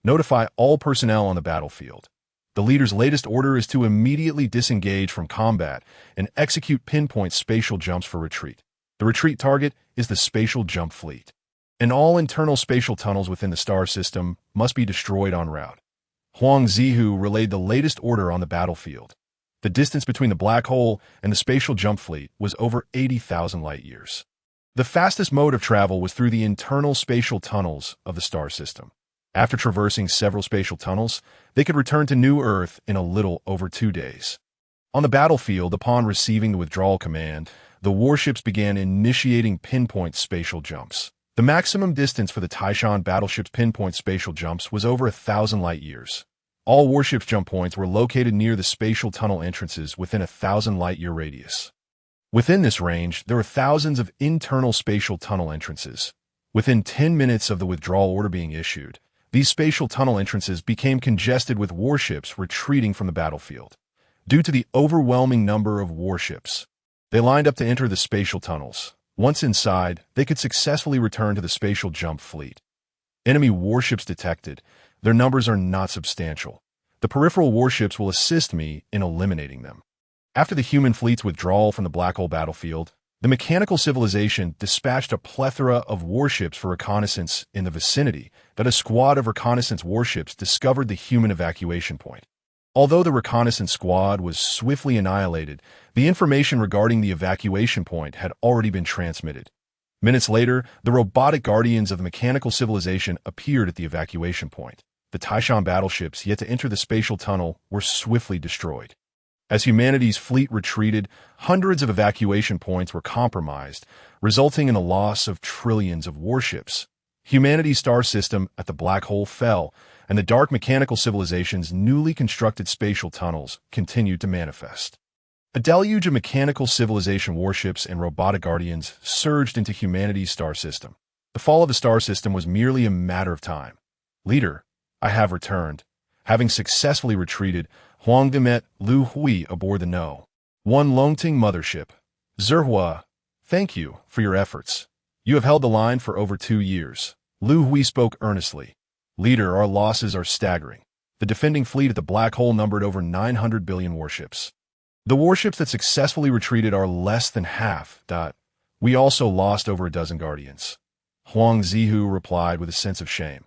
Notify all personnel on the battlefield. The leader's latest order is to immediately disengage from combat and execute pinpoint spatial jumps for retreat. The retreat target is the spatial jump fleet, and all internal spatial tunnels within the star system must be destroyed en route. Huang Zihu relayed the latest order on the battlefield. The distance between the black hole and the spatial jump fleet was over 80,000 light-years. The fastest mode of travel was through the internal spatial tunnels of the star system. After traversing several spatial tunnels, they could return to New Earth in a little over 2 days. On the battlefield, upon receiving the withdrawal command, the warships began initiating pinpoint spatial jumps. The maximum distance for the Taishan battleship's pinpoint spatial jumps was over 1,000 light-years. All warships' jump points were located near the spatial tunnel entrances within a 1,000 light-year radius. Within this range, there were thousands of internal spatial tunnel entrances. Within 10 minutes of the withdrawal order being issued, these spatial tunnel entrances became congested with warships retreating from the battlefield. Due to the overwhelming number of warships, they lined up to enter the spatial tunnels. Once inside, they could successfully return to the spatial jump fleet. Enemy warships detected. Their numbers are not substantial. The peripheral warships will assist me in eliminating them. After the human fleet's withdrawal from the black hole battlefield, the mechanical civilization dispatched a plethora of warships for reconnaissance in the vicinity that a squad of reconnaissance warships discovered the human evacuation point. Although the reconnaissance squad was swiftly annihilated, the information regarding the evacuation point had already been transmitted. Minutes later, the robotic guardians of the mechanical civilization appeared at the evacuation point. The Taishan battleships yet to enter the spatial tunnel were swiftly destroyed. As humanity's fleet retreated, hundreds of evacuation points were compromised, resulting in the loss of trillions of warships. Humanity's star system at the black hole fell, and the dark mechanical civilization's newly constructed spatial tunnels continued to manifest. A deluge of mechanical civilization warships and robotic guardians surged into humanity's star system. The fall of the star system was merely a matter of time. Leader, I have returned. Having successfully retreated, Huang met Liu Hui aboard the No. 1 Longting mothership. Zerhua, thank you for your efforts. You have held the line for over 2 years. Liu Hui spoke earnestly. Leader, our losses are staggering. The defending fleet at the black hole numbered over 900 billion warships. The warships that successfully retreated are less than half. We also lost over a dozen guardians. Huang Zihu replied with a sense of shame.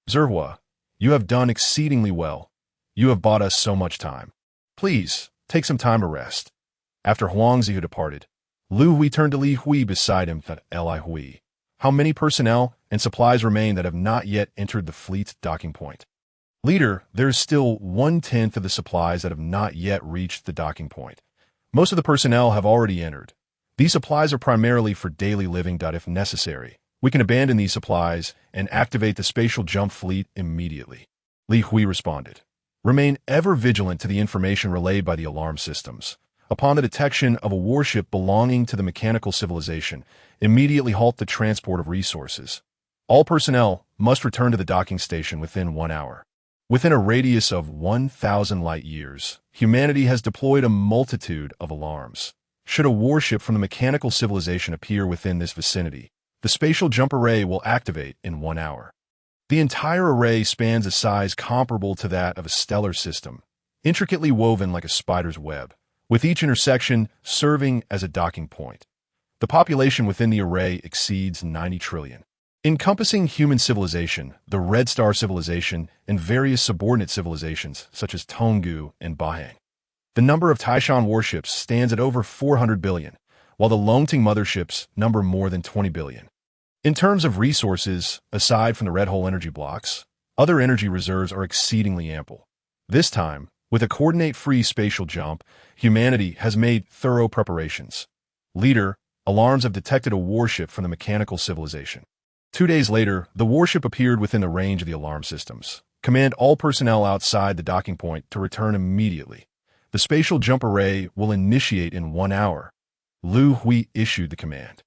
Zerhua, you have done exceedingly well. You have bought us so much time. Please, take some time to rest. After Huang Zihu departed, Liu Hui turned to Li Hui beside him. Li Hui, how many personnel and supplies remain that have not yet entered the fleet's docking point? Leader, there is still 1/10 of the supplies that have not yet reached the docking point. Most of the personnel have already entered. These supplies are primarily for daily living. If necessary, we can abandon these supplies and activate the spatial jump fleet immediately. Li Hui responded. Remain ever vigilant to the information relayed by the alarm systems. Upon the detection of a warship belonging to the mechanical civilization, immediately halt the transport of resources. All personnel must return to the docking station within 1 hour. Within a radius of 1,000 light-years, humanity has deployed a multitude of alarms. Should a warship from the mechanical civilization appear within this vicinity, the spatial jump array will activate in 1 hour. The entire array spans a size comparable to that of a stellar system, intricately woven like a spider's web, with each intersection serving as a docking point. The population within the array exceeds 90 trillion. Encompassing human civilization, the Red Star civilization, and various subordinate civilizations such as Tonggu and Bahang. The number of Taishan warships stands at over 400 billion, while the Longting motherships number more than 20 billion. In terms of resources, aside from the red hole energy blocks, other energy reserves are exceedingly ample. This time, with a coordinate-free spatial jump, humanity has made thorough preparations. Leader, alarms have detected a warship from the mechanical civilization. 2 days later, the warship appeared within the range of the alarm systems. Command all personnel outside the docking point to return immediately. The spatial jump array will initiate in 1 hour. Liu Hui issued the command.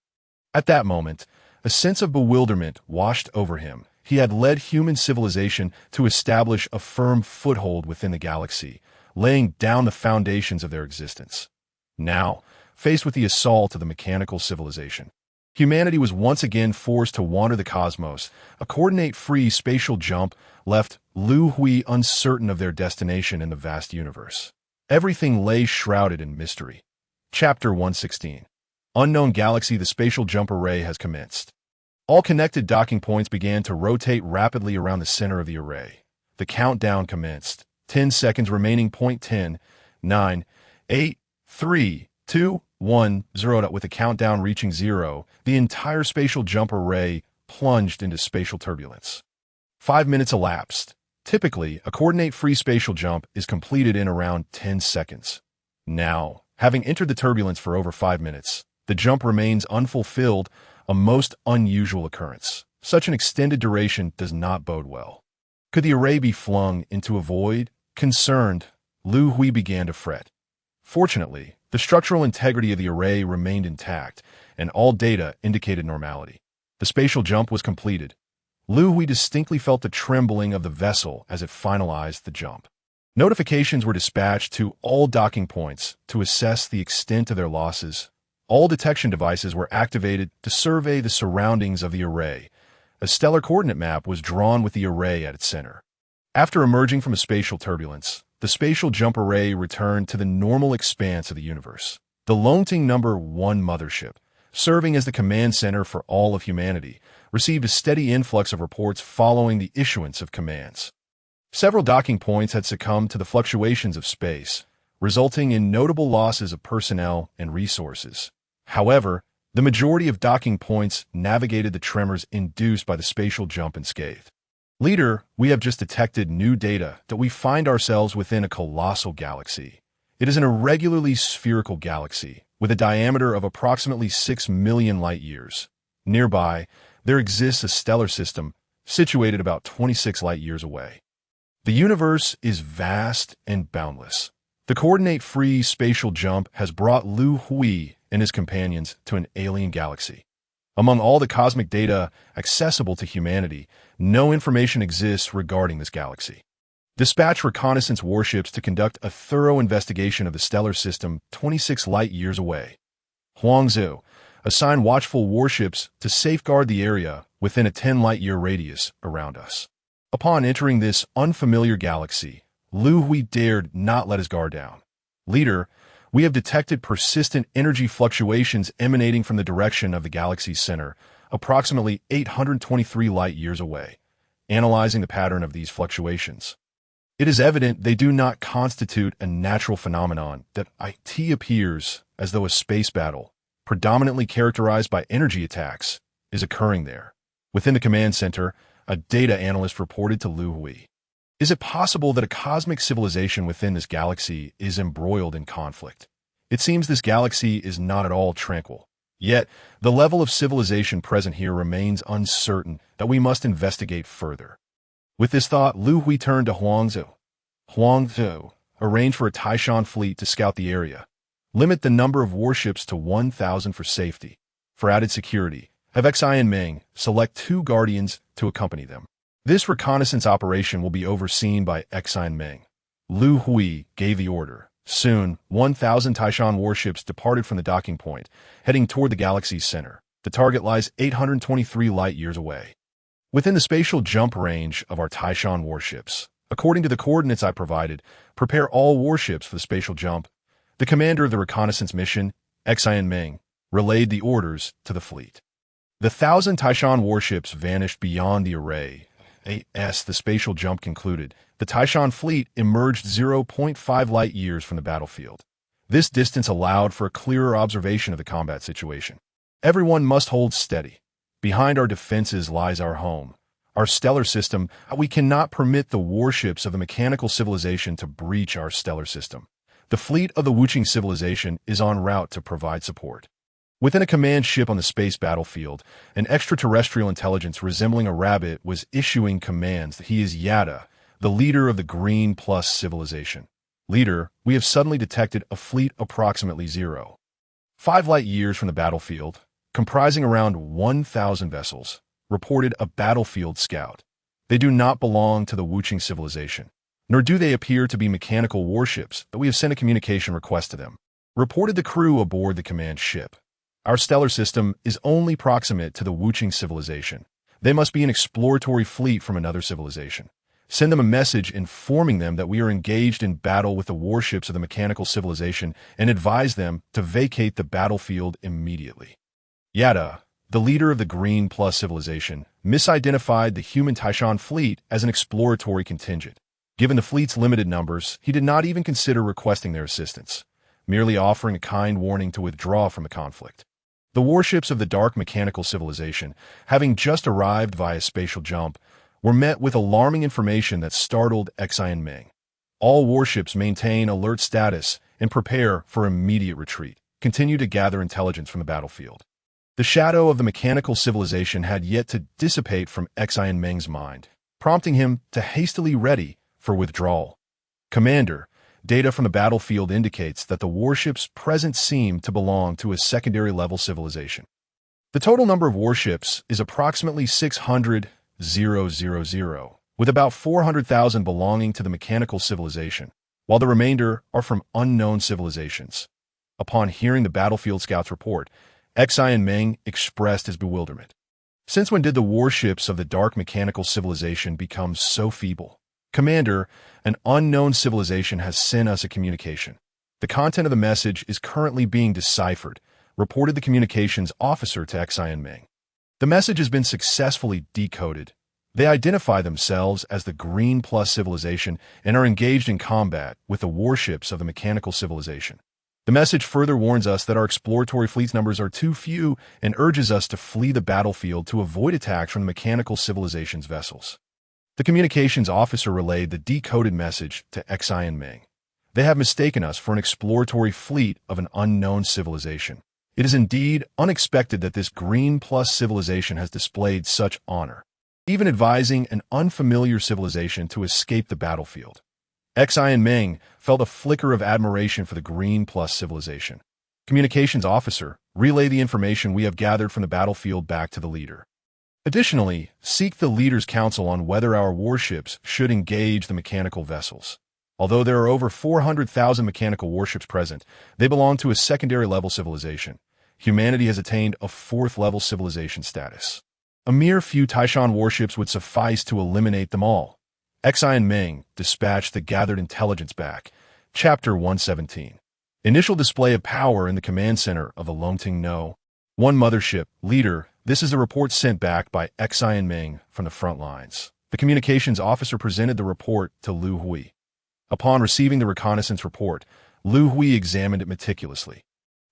At that moment, a sense of bewilderment washed over him. He had led human civilization to establish a firm foothold within the galaxy, laying down the foundations of their existence. Now, faced with the assault of the mechanical civilization, humanity was once again forced to wander the cosmos. A coordinate-free spatial jump left Liu Hui uncertain of their destination in the vast universe. Everything lay shrouded in mystery. Chapter 116. Unknown Galaxy. The spatial jump array has commenced. All connected docking points began to rotate rapidly around the center of the array. The countdown commenced. 10 seconds remaining. 10, 9, 8, 3, 2, 1, 0. With the countdown reaching 0, the entire spatial jump array plunged into spatial turbulence. 5 minutes elapsed. Typically, a coordinate-free spatial jump is completed in around 10 seconds. Now, having entered the turbulence for over 5 minutes, the jump remains unfulfilled, a most unusual occurrence. Such an extended duration does not bode well. Could the array be flung into a void? Concerned, Liu Hui began to fret. Fortunately, the structural integrity of the array remained intact, and all data indicated normality. The spatial jump was completed. Liu Hui distinctly felt the trembling of the vessel as it finalized the jump. Notifications were dispatched to all docking points to assess the extent of their losses. All detection devices were activated to survey the surroundings of the array. A stellar coordinate map was drawn with the array at its center. After emerging from a spatial turbulence, the spatial jump array returned to the normal expanse of the universe. The Lonting No. 1 mothership, serving as the command center for all of humanity, received a steady influx of reports following the issuance of commands. Several docking points had succumbed to the fluctuations of space, resulting in notable losses of personnel and resources. However, the majority of docking points navigated the tremors induced by the spatial jump unscathed. Leader, we have just detected new data that we find ourselves within a colossal galaxy. It is an irregularly spherical galaxy with a diameter of approximately 6 million light-years. Nearby, there exists a stellar system situated about 26 light-years away. The universe is vast and boundless. The coordinate-free spatial jump has brought Liu Hui and his companions to an alien galaxy. Among all the cosmic data accessible to humanity, no information exists regarding this galaxy. Dispatch reconnaissance warships to conduct a thorough investigation of the stellar system 26 light-years away. Huangzhou, assign watchful warships to safeguard the area within a 10 light-year radius around us. Upon entering this unfamiliar galaxy, Liu Hui dared not let his guard down. Leader, we have detected persistent energy fluctuations emanating from the direction of the galaxy's center, approximately 823 light-years away. Analyzing the pattern of these fluctuations, it is evident they do not constitute a natural phenomenon, that it appears as though a space battle, predominantly characterized by energy attacks, is occurring there. Within the command center, a data analyst reported to Liu Hui. Is it possible that a cosmic civilization within this galaxy is embroiled in conflict? It seems this galaxy is not at all tranquil. Yet, the level of civilization present here remains uncertain, that we must investigate further. With this thought, Liu Hui turned to Huangzhou. Huangzhou, arrange for a Taishan fleet to scout the area. Limit the number of warships to 1,000 for safety. For added security, have Xi and Meng select 2 guardians to accompany them. This reconnaissance operation will be overseen by Xi and Meng. Liu Hui gave the order. Soon, 1,000 Taishan warships departed from the docking point, heading toward the galaxy's center. The target lies 823 light-years away. Within the spatial jump range of our Taishan warships, according to the coordinates I provided, prepare all warships for the spatial jump. The commander of the reconnaissance mission, Xi and Meng, relayed the orders to the fleet. The 1,000 Taishan warships vanished beyond the array. As the spatial jump concluded, the Taishan fleet emerged 0.5 light-years from the battlefield. This distance allowed for a clearer observation of the combat situation. Everyone must hold steady. Behind our defenses lies our home, our stellar system. We cannot permit the warships of the mechanical civilization to breach our stellar system. The fleet of the Wuching civilization is en route to provide support. Within a command ship on the space battlefield, an extraterrestrial intelligence resembling a rabbit was issuing commands. He is Yada, the leader of the Green Plus civilization. Leader, we have suddenly detected a fleet approximately 0.5 light-years from the battlefield, comprising around 1,000 vessels, reported a battlefield scout. They do not belong to the Wuching civilization, nor do they appear to be mechanical warships, but we have sent a communication request to them. Reported the crew aboard the command ship. Our stellar system is only proximate to the Wuching civilization. They must be an exploratory fleet from another civilization. Send them a message informing them that we are engaged in battle with the warships of the mechanical civilization and advise them to vacate the battlefield immediately. Yada, the leader of the Green Plus civilization, misidentified the human Taishan fleet as an exploratory contingent. Given the fleet's limited numbers, he did not even consider requesting their assistance, merely offering a kind warning to withdraw from the conflict. The warships of the Dark Mechanical Civilization, having just arrived via spatial jump, were met with alarming information that startled Xian Meng. All warships maintain alert status and prepare for immediate retreat. Continue to gather intelligence from the battlefield. The shadow of the mechanical civilization had yet to dissipate from Xian Meng's mind, prompting him to hastily ready for withdrawal. Commander, data from the battlefield indicates that the warships present seem to belong to a secondary-level civilization. The total number of warships is approximately 600,000, with about 400,000 belonging to the mechanical civilization, while the remainder are from unknown civilizations. Upon hearing the battlefield scout's report, Xian Meng expressed his bewilderment. Since when did the warships of the Dark Mechanical Civilization become so feeble? Commander, an unknown civilization has sent us a communication. The content of the message is currently being deciphered, reported the communications officer to Xian Meng. The message has been successfully decoded. They identify themselves as the Green Plus civilization and are engaged in combat with the warships of the Mechanical Civilization. The message further warns us that our exploratory fleet's numbers are too few and urges us to flee the battlefield to avoid attacks from the Mechanical Civilization's vessels. The communications officer relayed the decoded message to Xian Meng. They have mistaken us for an exploratory fleet of an unknown civilization. It is indeed unexpected that this Green Plus civilization has displayed such honor, even advising an unfamiliar civilization to escape the battlefield. Xian Meng felt a flicker of admiration for the Green Plus civilization. Communications officer, relay the information we have gathered from the battlefield back to the leader. Additionally, seek the leader's counsel on whether our warships should engage the mechanical vessels. Although there are over 400,000 mechanical warships present, they belong to a secondary-level civilization. Humanity has attained a fourth-level civilization status. A mere few Taishan warships would suffice to eliminate them all. Xian Meng dispatched the gathered intelligence back. Chapter 117. Initial display of power in the command center of the Longting No. 1 mothership, leader, this is a report sent back by Xian Meng from the front lines. The communications officer presented the report to Liu Hui. Upon receiving the reconnaissance report, Liu Hui examined it meticulously.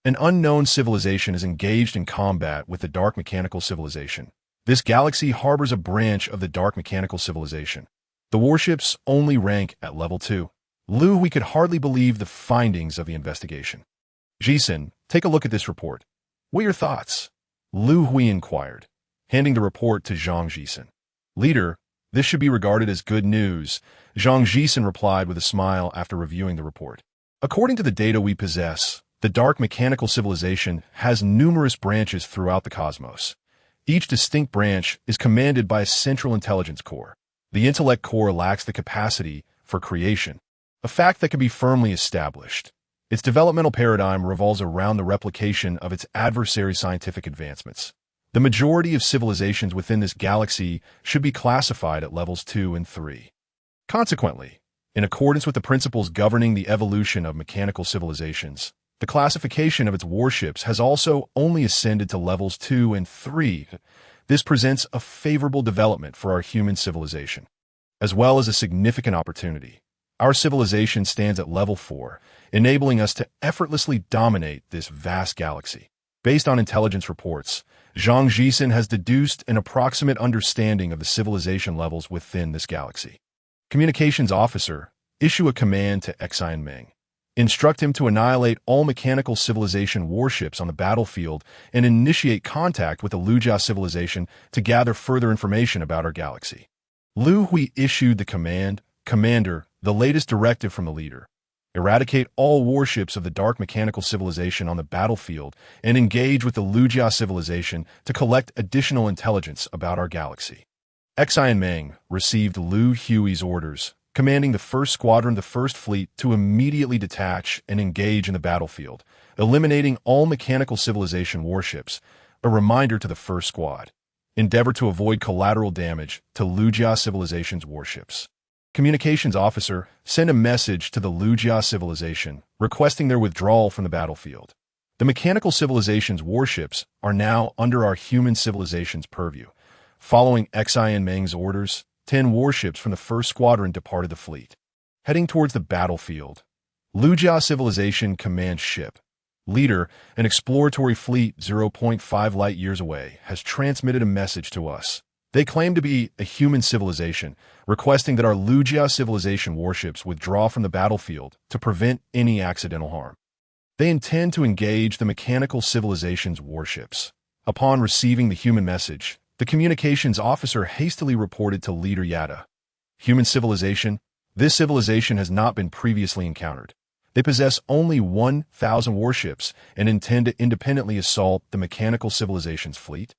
An unknown civilization is engaged in combat with the Dark Mechanical Civilization. This galaxy harbors a branch of the Dark Mechanical Civilization. The warships only rank at level 2. Liu Hui could hardly believe the findings of the investigation. Jisen, take a look at this report. What are your thoughts? Liu Hui inquired, handing the report to Zhang Jisen. Leader, this should be regarded as good news, Zhang Jisen replied with a smile after reviewing the report. According to the data we possess, the Dark Mechanical Civilization has numerous branches throughout the cosmos. Each distinct branch is commanded by a central intelligence core. The intellect core lacks the capacity for creation, a fact that can be firmly established. Its developmental paradigm revolves around the replication of its adversary's scientific advancements. The majority of civilizations within this galaxy should be classified at levels 2 and 3. Consequently, in accordance with the principles governing the evolution of mechanical civilizations, the classification of its warships has also only ascended to levels 2 and 3. This presents a favorable development for our human civilization, as well as a significant opportunity. Our civilization stands at level 4, enabling us to effortlessly dominate this vast galaxy. Based on intelligence reports, Zhang Jisen has deduced an approximate understanding of the civilization levels within this galaxy. Communications officer, issue a command to Xian Meng. Instruct him to annihilate all mechanical civilization warships on the battlefield and initiate contact with the Lujia civilization to gather further information about our galaxy. Liu Hui issued the command, Commander, the latest directive from the leader. Eradicate all warships of the Dark Mechanical Civilization on the battlefield and engage with the Lujia civilization to collect additional intelligence about our galaxy. Xian Meng received Liu Hui's orders, commanding the 1st Squadron of the 1st Fleet to immediately detach and engage in the battlefield, eliminating all mechanical civilization warships, a reminder to the 1st Squad. Endeavor to avoid collateral damage to Lujia civilization's warships. Communications officer, send a message to the Lujia civilization, requesting their withdrawal from the battlefield. The mechanical civilization's warships are now under our human civilization's purview. Following Xian Meng's orders, 10 warships from the first squadron departed the fleet. Heading towards the battlefield, Lujia Civilization Command Ship, Leader, an exploratory fleet 0.5 light years away, has transmitted a message to us. They claim to be a human civilization, requesting that our Lujia Civilization warships withdraw from the battlefield to prevent any accidental harm. They intend to engage the mechanical civilization's warships. Upon receiving the human message, the communications officer hastily reported to Leader Yada. Human civilization? This civilization has not been previously encountered. They possess only 1,000 warships and intend to independently assault the mechanical civilization's fleet.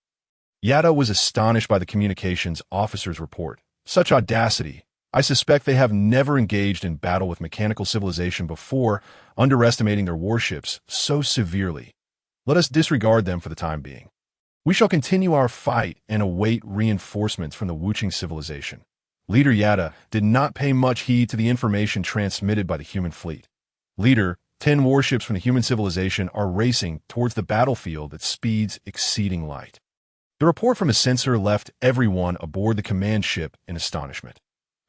Yada was astonished by the communications officer's report. Such audacity! I suspect they have never engaged in battle with mechanical civilization before, underestimating their warships so severely. Let us disregard them for the time being. We shall continue our fight and await reinforcements from the Wuching civilization. Leader Yada did not pay much heed to the information transmitted by the human fleet. Leader, 10 warships from the human civilization are racing towards the battlefield at speeds exceeding light. The report from a sensor left everyone aboard the command ship in astonishment.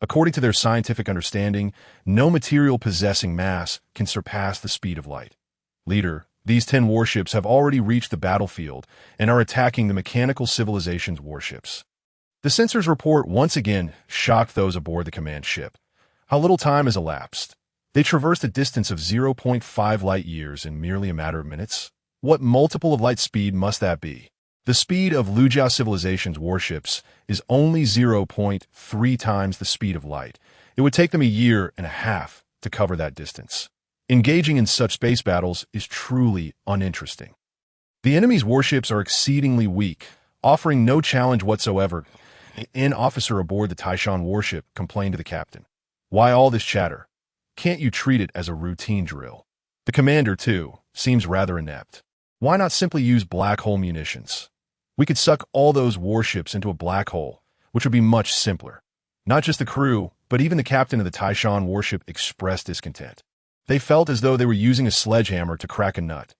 According to their scientific understanding, no material possessing mass can surpass the speed of light. Leader, these 10 warships have already reached the battlefield and are attacking the mechanical civilization's warships. The sensor's report once again shocked those aboard the command ship. How little time has elapsed. They traversed a distance of 0.5 light years in merely a matter of minutes. What multiple of light speed must that be? The speed of Lujia Civilization's warships is only 0.3 times the speed of light. It would take them a year and a half to cover that distance. Engaging in such space battles is truly uninteresting. The enemy's warships are exceedingly weak, offering no challenge whatsoever. An officer aboard the Taishan warship complained to the captain. Why all this chatter? Can't you treat it as a routine drill? The commander, too, seems rather inept. Why not simply use black hole munitions? We could suck all those warships into a black hole, which would be much simpler. Not just the crew, but even the captain of the Taishan warship expressed discontent. They felt as though they were using a sledgehammer to crack a nut.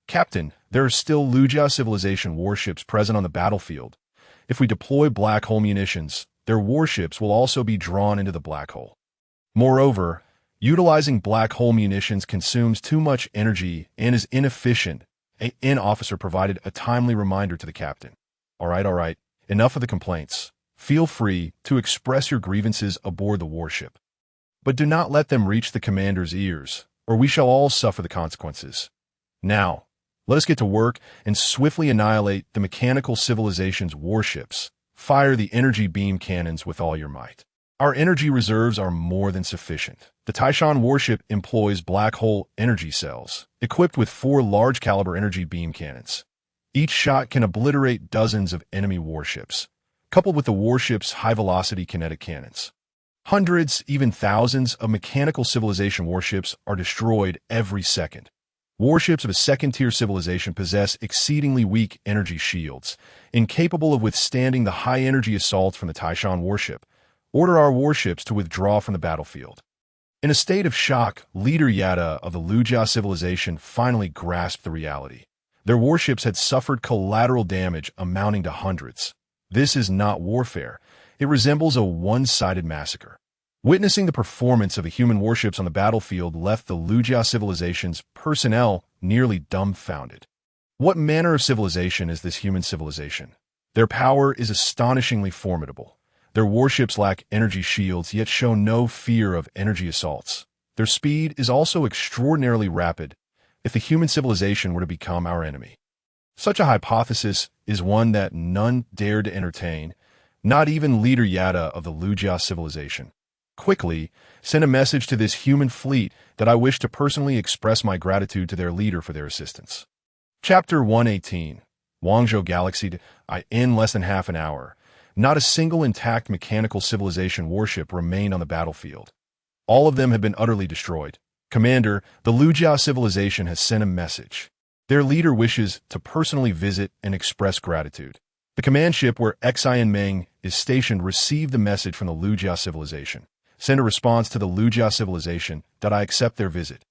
Captain, there are still Lujia Civilization warships present on the battlefield. If we deploy black hole munitions, their warships will also be drawn into the black hole. Moreover, utilizing black hole munitions consumes too much energy and is inefficient. An officer provided a timely reminder to the captain. All right, enough of the complaints. Feel free to express your grievances aboard the warship. But do not let them reach the commander's ears, or we shall all suffer the consequences. Now, let us get to work and swiftly annihilate the mechanical civilization's warships. Fire the energy beam cannons with all your might. Our energy reserves are more than sufficient. The Taishan warship employs black hole energy cells, equipped with 4 large-caliber energy beam cannons. Each shot can obliterate dozens of enemy warships, coupled with the warship's high-velocity kinetic cannons. Hundreds, even thousands, of mechanical civilization warships are destroyed every second. Warships of a second-tier civilization possess exceedingly weak energy shields, incapable of withstanding the high-energy assaults from the Taishan warship. Order our warships to withdraw from the battlefield. In a state of shock, Leader Yada of the Lujia civilization finally grasped the reality. Their warships had suffered collateral damage amounting to hundreds. This is not warfare. It resembles a one-sided massacre. Witnessing the performance of the human warships on the battlefield left the Lujia civilization's personnel nearly dumbfounded. What manner of civilization is this human civilization? Their power is astonishingly formidable. Their warships lack energy shields, yet show no fear of energy assaults. Their speed is also extraordinarily rapid if the human civilization were to become our enemy. Such a hypothesis is one that none dared to entertain, not even Leader Yada of the Lujia civilization. Quickly, send a message to this human fleet that I wish to personally express my gratitude to their leader for their assistance. Chapter 118. Guangzhou Galaxy. In less than half an hour. Not a single intact mechanical civilization warship remained on the battlefield. All of them had been utterly destroyed. Commander, the Lujia civilization has sent a message. Their leader wishes to personally visit and express gratitude. The command ship where Xian Meng is stationed received the message from the Lujia civilization. Send a response to the Lujia civilization that I accept their visit.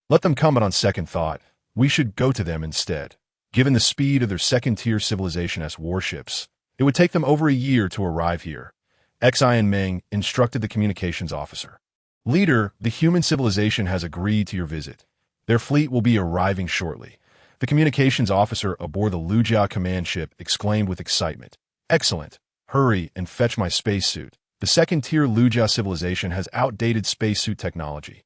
Let them come, but on second thought, we should go to them instead. Given the speed of their second-tier Civilization-S warships, it would take them over a year to arrive here. Xi and Meng instructed the communications officer. Leader, the human civilization has agreed to your visit. Their fleet will be arriving shortly. The communications officer aboard the Lujia command ship exclaimed with excitement. Excellent. Hurry and fetch my spacesuit. The second-tier Lujia civilization has outdated spacesuit technology.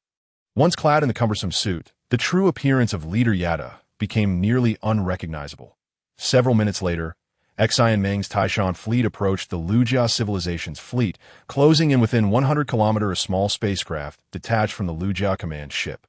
Once clad in the cumbersome suit, the true appearance of Leader Yada became nearly unrecognizable. Several minutes later, Xi and Meng's Taishan fleet approached the Lujia civilization's fleet, closing in within 100 kilometers a small spacecraft detached from the Lujia command ship.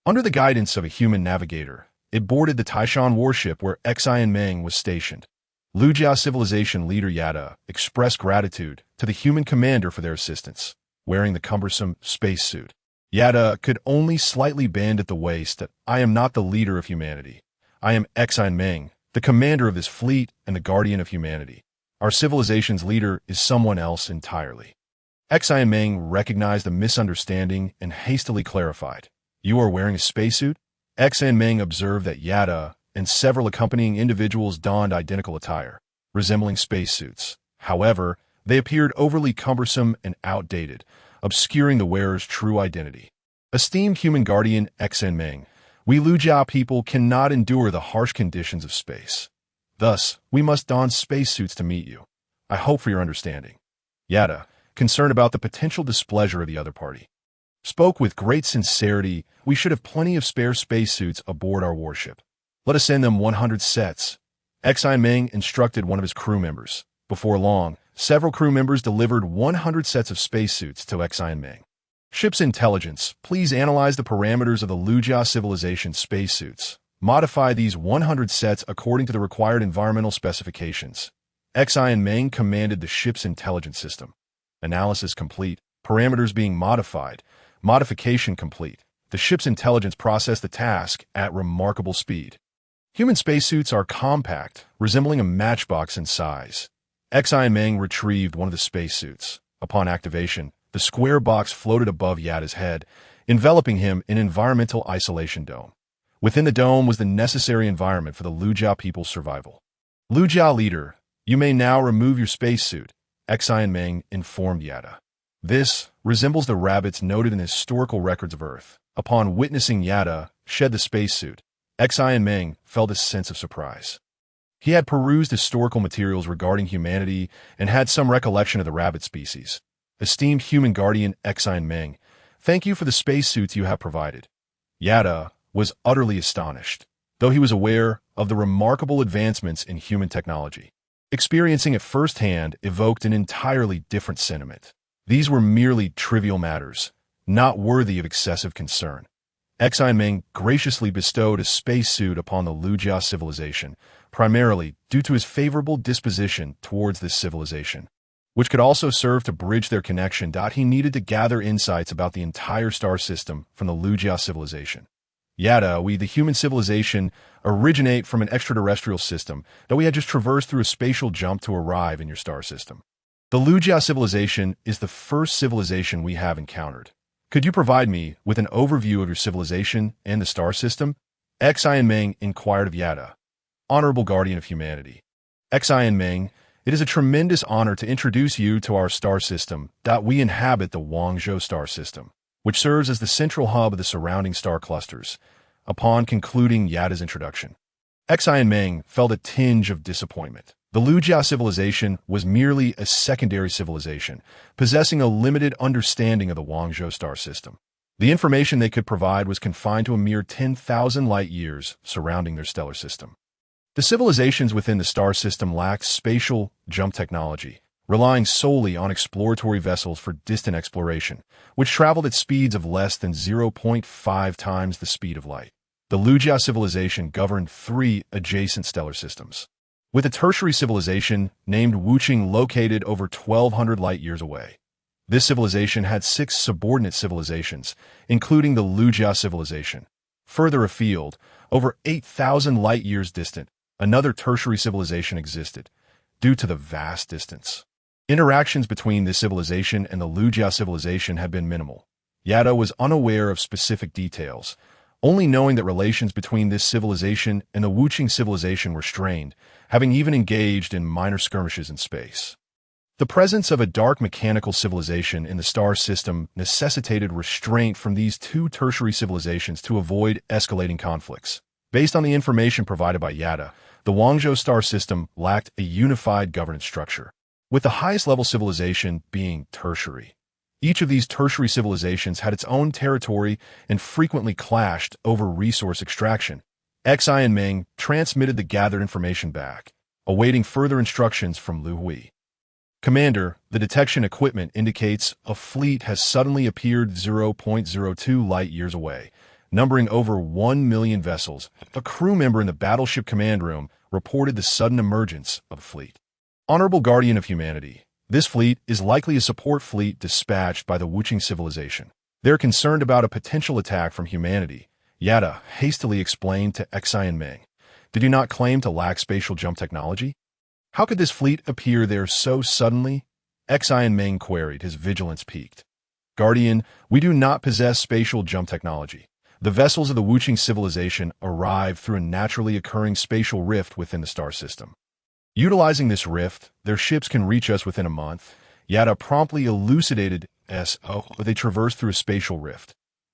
Under the guidance of a human navigator, it boarded the Taishan warship where Xi and Meng was stationed. Lujia civilization leader Yada expressed gratitude to the human commander for their assistance, wearing the cumbersome spacesuit. Yada could only slightly bend at the waist that I am not the leader of humanity. I am Xi and Meng, the commander of this fleet and the guardian of humanity. Our civilization's leader is someone else entirely. Xi and Meng recognized the misunderstanding and hastily clarified. You are wearing a spacesuit? Xi and Meng observed that Yada and several accompanying individuals donned identical attire, resembling spacesuits. However, they appeared overly cumbersome and outdated, obscuring the wearer's true identity. Esteemed human guardian Xi and Meng, we Lujia people cannot endure the harsh conditions of space. Thus, we must don spacesuits to meet you. I hope for your understanding. Yada, concerned about the potential displeasure of the other party, spoke with great sincerity. We should have plenty of spare spacesuits aboard our warship. Let us send them 100 sets. Xi and Meng instructed one of his crew members. Before long, several crew members delivered 100 sets of spacesuits to Xi and Meng. Ship's intelligence, please analyze the parameters of the Lujia civilization spacesuits. Modify these 100 sets according to the required environmental specifications. Xi and Meng commanded the ship's intelligence system. Analysis complete. Parameters being modified. Modification complete. The ship's intelligence processed the task at remarkable speed. Human spacesuits are compact, resembling a matchbox in size. Xi and Meng retrieved one of the spacesuits. Upon activation, the square box floated above Yada's head, enveloping him in environmental isolation dome. Within the dome was the necessary environment for the Lujia people's survival. Lujia leader, you may now remove your spacesuit, Xi and Meng informed Yada. This resembles the rabbits noted in historical records of Earth. Upon witnessing Yada shed the spacesuit, Xi and Meng felt a sense of surprise. He had perused historical materials regarding humanity and had some recollection of the rabbit species. Esteemed human guardian Xi and Meng, thank you for the spacesuits you have provided. Yada was utterly astonished, though he was aware of the remarkable advancements in human technology. Experiencing it firsthand evoked an entirely different sentiment. These were merely trivial matters, not worthy of excessive concern. Xi and Meng graciously bestowed a spacesuit upon the Lujia civilization, primarily due to his favorable disposition towards this civilization, which could also serve to bridge their connection. He needed to gather insights about the entire star system from the Lujia civilization. Yada, we, the human civilization, originate from an extraterrestrial system, though we had just traversed through a spatial jump to arrive in your star system. The Lujia civilization is the first civilization we have encountered. Could you provide me with an overview of your civilization and the star system? Xi and Meng inquired of Yada, honorable guardian of humanity. Xi and Meng, it is a tremendous honor to introduce you to our star system. We inhabit the Guangzhou star system, which serves as the central hub of the surrounding star clusters. Upon concluding Yada's introduction, Xi and Meng felt a tinge of disappointment. The Lujia civilization was merely a secondary civilization, possessing a limited understanding of the Guangzhou star system. The information they could provide was confined to a mere 10,000 light-years surrounding their stellar system. The civilizations within the star system lacked spatial jump technology, relying solely on exploratory vessels for distant exploration, which traveled at speeds of less than 0.5 times the speed of light. The Lujia civilization governed 3 adjacent stellar systems, with a tertiary civilization named Wuqing located over 1,200 light-years away. This civilization had 6 subordinate civilizations, including the Lujia civilization. Further afield, over 8,000 light-years distant, another tertiary civilization existed, due to the vast distance. Interactions between this civilization and the Lujia civilization had been minimal. Yada was unaware of specific details, only knowing that relations between this civilization and the Wuching civilization were strained, having even engaged in minor skirmishes in space. The presence of a dark mechanical civilization in the star system necessitated restraint from these two tertiary civilizations to avoid escalating conflicts. Based on the information provided by Yada, the Wangzhou star system lacked a unified governance structure, with the highest level civilization being tertiary. Each of these tertiary civilizations had its own territory and frequently clashed over resource extraction. Xi and Ming transmitted the gathered information back, awaiting further instructions from Liu Hui. Commander, the detection equipment indicates a fleet has suddenly appeared 0.02 light-years away, numbering over 1 million vessels. A crew member in the battleship command room reported the sudden emergence of the fleet. Honorable Guardian of Humanity, this fleet is likely a support fleet dispatched by the Wuching civilization. They're concerned about a potential attack from humanity, Yada hastily explained to Xi and Ming. Did you not claim to lack spatial jump technology? How could this fleet appear there so suddenly? Xi and Ming queried, his vigilance peaked. Guardian, we do not possess spatial jump technology. The vessels of the Wuching civilization arrived through a naturally occurring spatial rift within the star system. Utilizing this rift, their ships can reach us within a month. Yada promptly elucidated but they traversed through a spatial rift.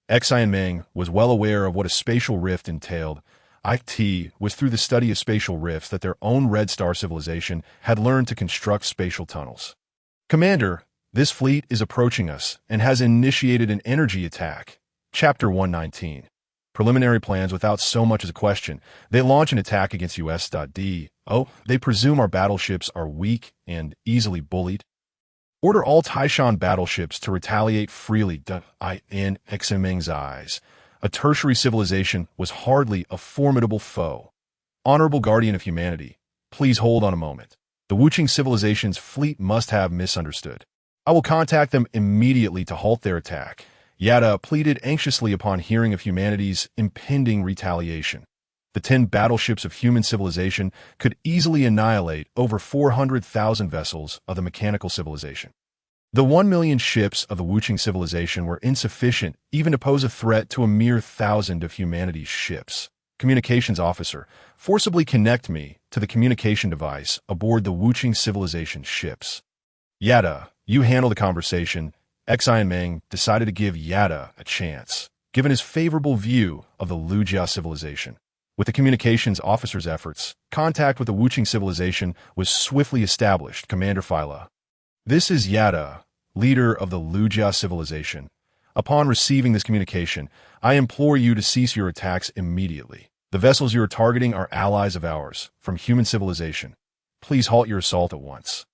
Xi and Ming was well aware of what a spatial rift entailed. IT was through the study of spatial rifts that their own Red Star civilization had learned to construct spatial tunnels. Commander, this fleet is approaching us and has initiated an energy attack. Chapter 119. Preliminary plans without so much as a question. They launch an attack against US.D. They presume our battleships are weak and easily bullied. Order all Taishan battleships to retaliate freely. In Xi Ming's eyes, a tertiary civilization was hardly a formidable foe. Honorable Guardian of Humanity, please hold on a moment. The Wuching civilization's fleet must have misunderstood. I will contact them immediately to halt their attack. Yada pleaded anxiously upon hearing of humanity's impending retaliation. The 10 battleships of human civilization could easily annihilate over 400,000 vessels of the mechanical civilization. The 1 million ships of the Wuching civilization were insufficient even to pose a threat to a mere 1,000 of humanity's ships. Communications officer, forcibly connect me to the communication device aboard the Wuching civilization's ships. Yada, you handle the conversation. Xi and Ming decided to give Yada a chance, given his favorable view of the Lujia civilization. With the communications officer's efforts, contact with the Wuching civilization was swiftly established. Commander Phyla. This is Yada, leader of the Lujia civilization. Upon receiving this communication, I implore you to cease your attacks immediately. The vessels you are targeting are allies of ours, from human civilization. Please halt your assault at once.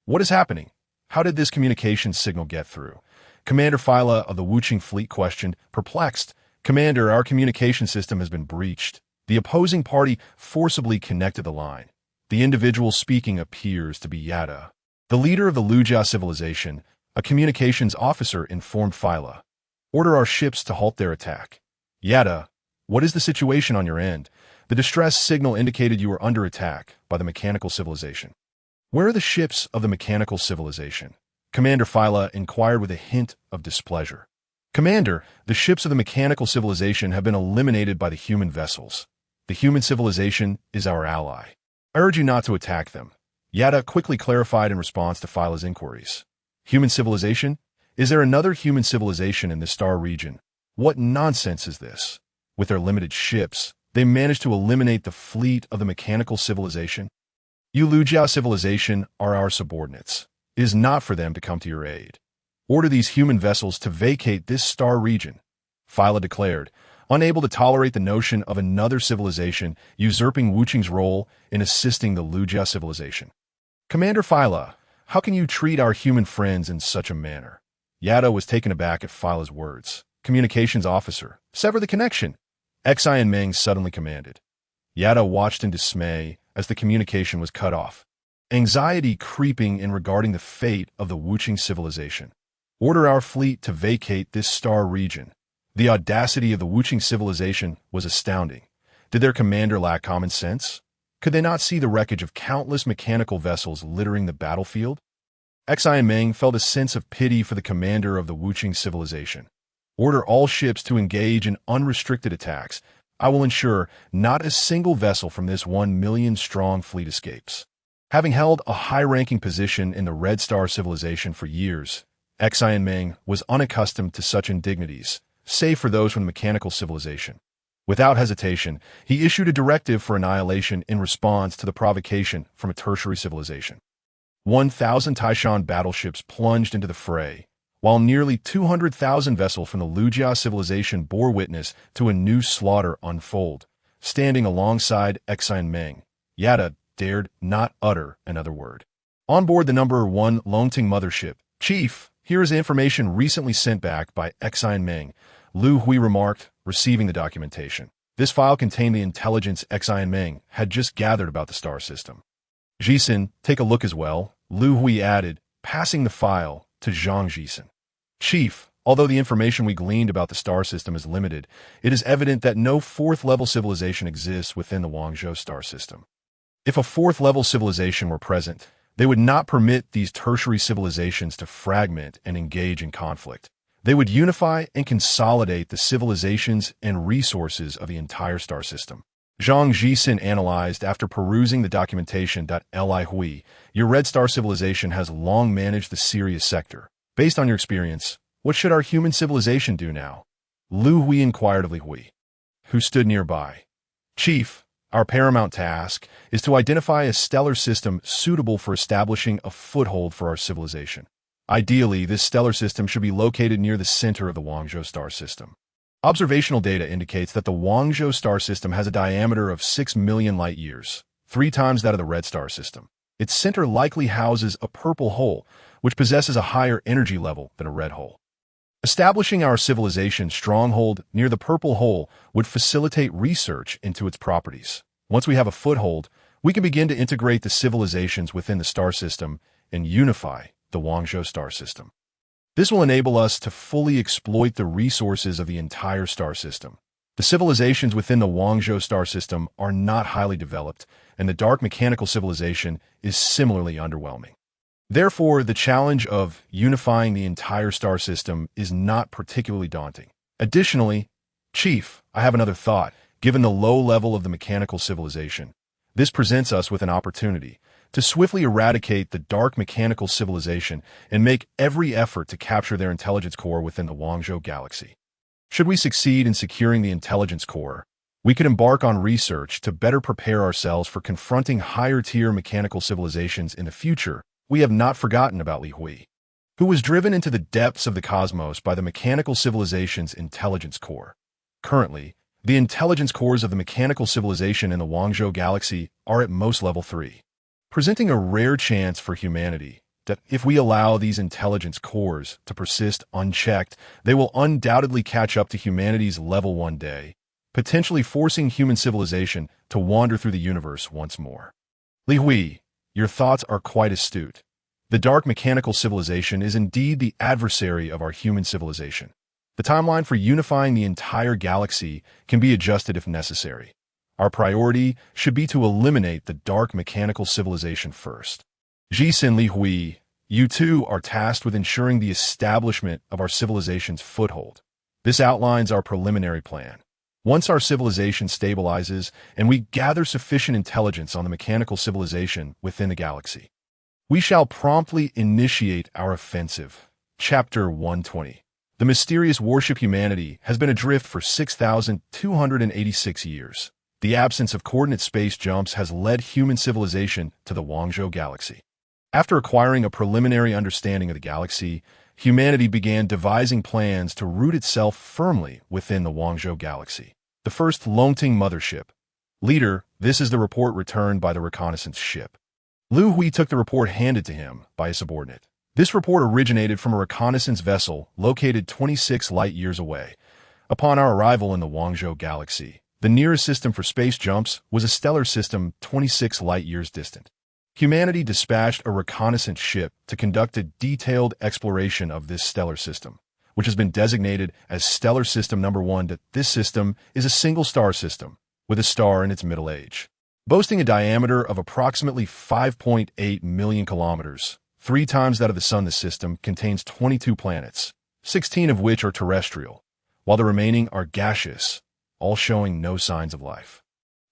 What is happening? How did this communication signal get through? Commander Phyla of the Wuching fleet questioned, perplexed. Commander, our communication system has been breached. The opposing party forcibly connected the line. The individual speaking appears to be Yada, the leader of the Lujia civilization. A communications officer informed Phyla. Order our ships to halt their attack. Yada, what is the situation on your end? The distress signal indicated you were under attack by the mechanical civilization. Where are the ships of the mechanical civilization? Commander Phyla inquired with a hint of displeasure. Commander, the ships of the mechanical civilization have been eliminated by the human vessels. The human civilization is our ally. I urge you not to attack them. Yada quickly clarified in response to Phyla's inquiries. Human civilization? Is there another human civilization in this star region? What nonsense is this? With their limited ships, they managed to eliminate the fleet of the mechanical civilization. You Lujia civilization are our subordinates. It is not for them to come to your aid. Order these human vessels to vacate this star region. Phyla declared, unable to tolerate the notion of another civilization usurping Wuching's role in assisting the Lujia civilization. Commander Phyla, how can you treat our human friends in such a manner? Yada was taken aback at Phyla's words. Communications officer, sever the connection. Xi and Ming suddenly commanded. Yada watched in dismay as the communication was cut off. Anxiety creeping in regarding the fate of the Wuching civilization. Order our fleet to vacate this star region. The audacity of the Wuching civilization was astounding. Did their commander lack common sense? Could they not see the wreckage of countless mechanical vessels littering the battlefield? Xi and Ming felt a sense of pity for the commander of the Wuching civilization. Order all ships to engage in unrestricted attacks. I will ensure not a single vessel from this 1 million-strong fleet escapes. Having held a high-ranking position in the Red Star civilization for years, Xian Meng was unaccustomed to such indignities, save for those from the mechanical civilization. Without hesitation, he issued a directive for annihilation in response to the provocation from a tertiary civilization. 1,000 Taishan battleships plunged into the fray, while nearly 200,000 vessels from the Lujia civilization bore witness to a new slaughter unfold. Standing alongside Xian Meng, Yada dared not utter another word. On board the number 1 Longting mothership, "Chief, here is information recently sent back by Xian Meng," Liu Hui remarked, receiving the documentation. This file contained the intelligence Xian Meng had just gathered about the star system. "Jisen, take a look as well," Liu Hui added, passing the file to Zhang Jisen. "Chief, although the information we gleaned about the star system is limited, it is evident that no 4th-level civilization exists within the Guangzhou star system. If a 4th-level civilization were present, they would not permit these tertiary civilizations to fragment and engage in conflict. They would unify and consolidate the civilizations and resources of the entire star system." Zhang Jisen analyzed after perusing the documentation. Li Hui, your Red Star civilization has long managed the Sirius sector. Based on your experience, what should our human civilization do now? Liu Hui inquired of Li Hui, who stood nearby. "Chief, our paramount task is to identify a stellar system suitable for establishing a foothold for our civilization. Ideally, this stellar system should be located near the center of the Guangzhou star system. Observational data indicates that the Guangzhou star system has a diameter of 6 million light-years, 3 times that of the Red Star system. Its center likely houses a purple hole, which possesses a higher energy level than a red hole. Establishing our civilization's stronghold near the purple hole would facilitate research into its properties. Once we have a foothold, we can begin to integrate the civilizations within the star system and unify the Guangzhou star system. This will enable us to fully exploit the resources of the entire star system. The civilizations within the Guangzhou star system are not highly developed, and the dark mechanical civilization is similarly underwhelming. Therefore, the challenge of unifying the entire star system is not particularly daunting. Additionally, Chief, I have another thought. Given the low level of the mechanical civilization, this presents us with an opportunity to swiftly eradicate the dark mechanical civilization and make every effort to capture their intelligence core within the Guangzhou galaxy. Should we succeed in securing the intelligence core, we could embark on research to better prepare ourselves for confronting higher-tier mechanical civilizations in the future. We have not forgotten about Li Hui, who was driven into the depths of the cosmos by the mechanical civilization's intelligence core. Currently, the intelligence cores of the mechanical civilization in the Guangzhou galaxy are at most level 3. Presenting a rare chance for humanity that if we allow these intelligence cores to persist unchecked, they will undoubtedly catch up to humanity's level one day, potentially forcing human civilization to wander through the universe once more. Li Hui, your thoughts are quite astute. The dark mechanical civilization is indeed the adversary of our human civilization. The timeline for unifying the entire galaxy can be adjusted if necessary. Our priority should be to eliminate the dark mechanical civilization first. Jisen Li Hui, you two are tasked with ensuring the establishment of our civilization's foothold. This outlines our preliminary plan. Once our civilization stabilizes and we gather sufficient intelligence on the mechanical civilization within the galaxy, we shall promptly initiate our offensive. Chapter 120. The mysterious warship humanity has been adrift for 6,286 years. The absence of coordinate space jumps has led human civilization to the Guangzhou galaxy. After acquiring a preliminary understanding of the galaxy, humanity began devising plans to root itself firmly within the Guangzhou galaxy. The first Longting mothership. Leader, this is the report returned by the reconnaissance ship. Liu Hui took the report handed to him by a subordinate. This report originated from a reconnaissance vessel located 26 light-years away. Upon our arrival in the Guangzhou galaxy, the nearest system for space jumps was a stellar system 26 light-years distant. Humanity dispatched a reconnaissance ship to conduct a detailed exploration of this stellar system, which has been designated as Stellar System Number 1. This system is a single star system, with a star in its middle age. Boasting a diameter of approximately 5.8 million kilometers, 3 times that of the Sun, the system contains 22 planets, 16 of which are terrestrial, while the remaining are gaseous, all showing no signs of life.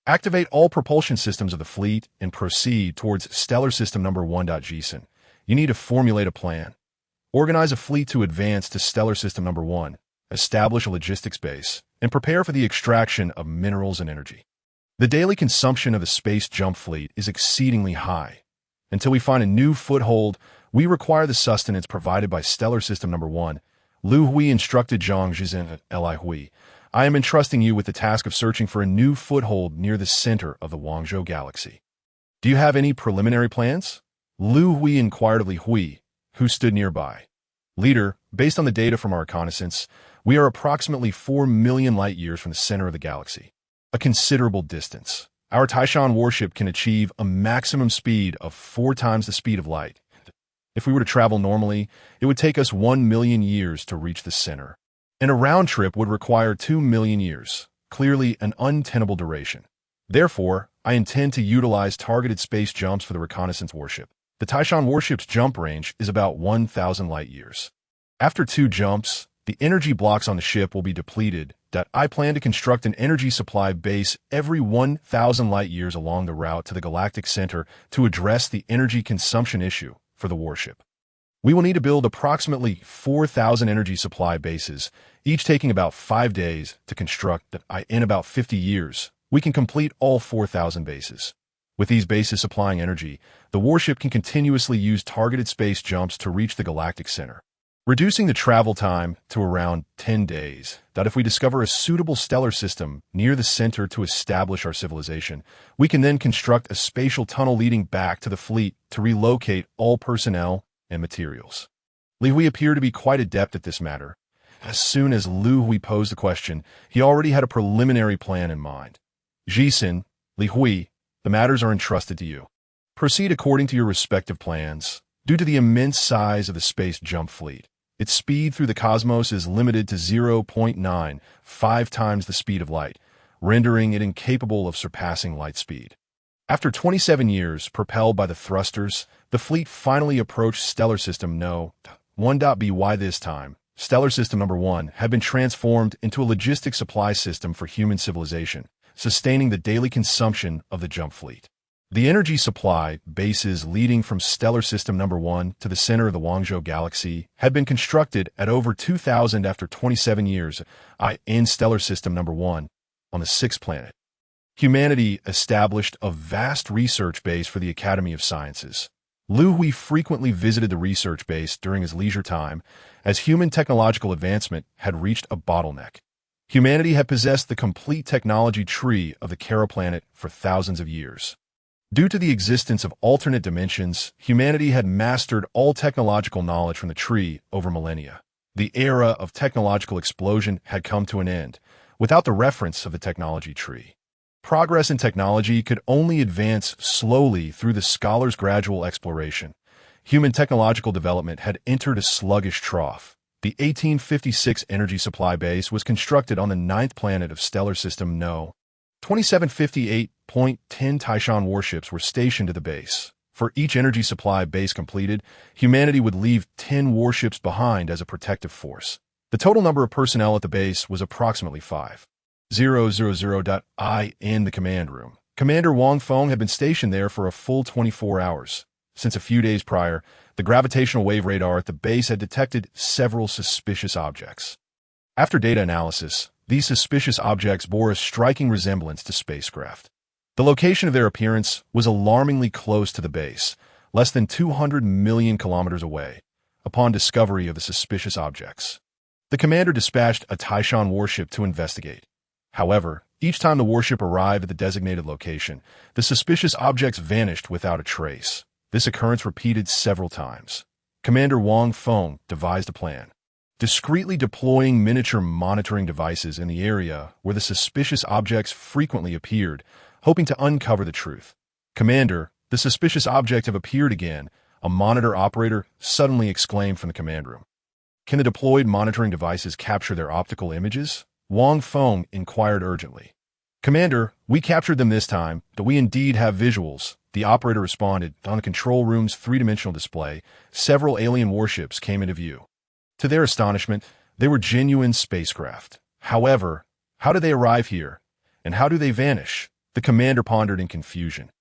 Activate all propulsion systems of the fleet and proceed towards Stellar System Number 1. Jason, you need to formulate a plan. Organize a fleet to advance to Stellar System Number 1, establish a logistics base, and prepare for the extraction of minerals and energy. The daily consumption of the space jump fleet is exceedingly high. Until we find a new foothold, we require the sustenance provided by Stellar System Number 1. Liu Hui instructed Zhang Zhizhen Li Hui, I am entrusting you with the task of searching for a new foothold near the center of the Guangzhou galaxy. Do you have any preliminary plans? Liu Hui inquired of Li Hui, who stood nearby. Leader, based on the data from our reconnaissance, we are approximately 4 million light-years from the center of the galaxy. A considerable distance. Our Taishan warship can achieve a maximum speed of 4 times the speed of light. If we were to travel normally, it would take us 1 million years to reach the center, and a round trip would require 2 million years, clearly an untenable duration. Therefore, I intend to utilize targeted space jumps for the reconnaissance warship. The Taishan warship's jump range is about 1,000 light-years. After 2 jumps, the energy blocks on the ship will be depleted. I plan to construct an energy supply base every 1,000 light-years along the route to the galactic center to address the energy consumption issue for the warship. We will need to build approximately 4,000 energy supply bases, each taking about 5 days to construct. In about 50 years, we can complete all 4,000 bases. With these bases supplying energy, the warship can continuously use targeted space jumps to reach the galactic center, reducing the travel time to around 10 days. If we discover a suitable stellar system near the center to establish our civilization, we can then construct a spatial tunnel leading back to the fleet to relocate all personnel and materials. Li Hui appeared to be quite adept at this matter. As soon as Liu Hui posed the question, he already had a preliminary plan in mind. Jixin, Li Hui, the matters are entrusted to you. Proceed according to your respective plans. Due to the immense size of the space jump fleet, its speed through the cosmos is limited to 0.95 times the speed of light, rendering it incapable of surpassing light speed. After 27 years propelled by the thrusters, the fleet finally approached Stellar System No. 1.by. This time, Stellar System Number 1 had been transformed into a logistics supply system for human civilization, sustaining the daily consumption of the jump fleet. The energy supply bases leading from Stellar System Number 1 to the center of the Guangzhou galaxy had been constructed at over 2,000 after 27 years in Stellar System Number 1 on the 6th planet. Humanity established a vast research base for the Academy of Sciences. Liu Hui frequently visited the research base during his leisure time, as human technological advancement had reached a bottleneck. Humanity had possessed the complete technology tree of the Kara planet for thousands of years. Due to the existence of alternate dimensions, humanity had mastered all technological knowledge from the tree over millennia. The era of technological explosion had come to an end, without the reference of the technology tree. Progress in technology could only advance slowly through the scholar's gradual exploration. Human technological development had entered a sluggish trough. The 1856 energy supply base was constructed on the 9th planet of Stellar System No. 2758.10 Taishan warships were stationed at the base. For each energy supply base completed, humanity would leave 10 warships behind as a protective force. The total number of personnel at the base was approximately 5,000. In the command room, Commander Wang Feng had been stationed there for a full 24 hours. Since a few days prior, the gravitational wave radar at the base had detected several suspicious objects. After data analysis, these suspicious objects bore a striking resemblance to spacecraft. The location of their appearance was alarmingly close to the base, less than 200 million kilometers away. Upon discovery of the suspicious objects, the commander dispatched a Taishan warship to investigate. However, each time the warship arrived at the designated location, the suspicious objects vanished without a trace. This occurrence repeated several times. Commander Wang Feng devised a plan, discreetly deploying miniature monitoring devices in the area where the suspicious objects frequently appeared, hoping to uncover the truth. Commander, the suspicious objects have appeared again, a monitor operator suddenly exclaimed from the command room. Can the deployed monitoring devices capture their optical images? Wang Feng inquired urgently. Commander, we captured them this time, but we indeed have visuals. The operator responded. On the control room's three-dimensional display, several alien warships came into view. To their astonishment, they were genuine spacecraft. However, how do they arrive here? And how do they vanish? The commander pondered in confusion.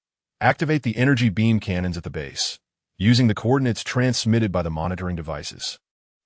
Activate the energy beam cannons at the base, using the coordinates transmitted by the monitoring devices.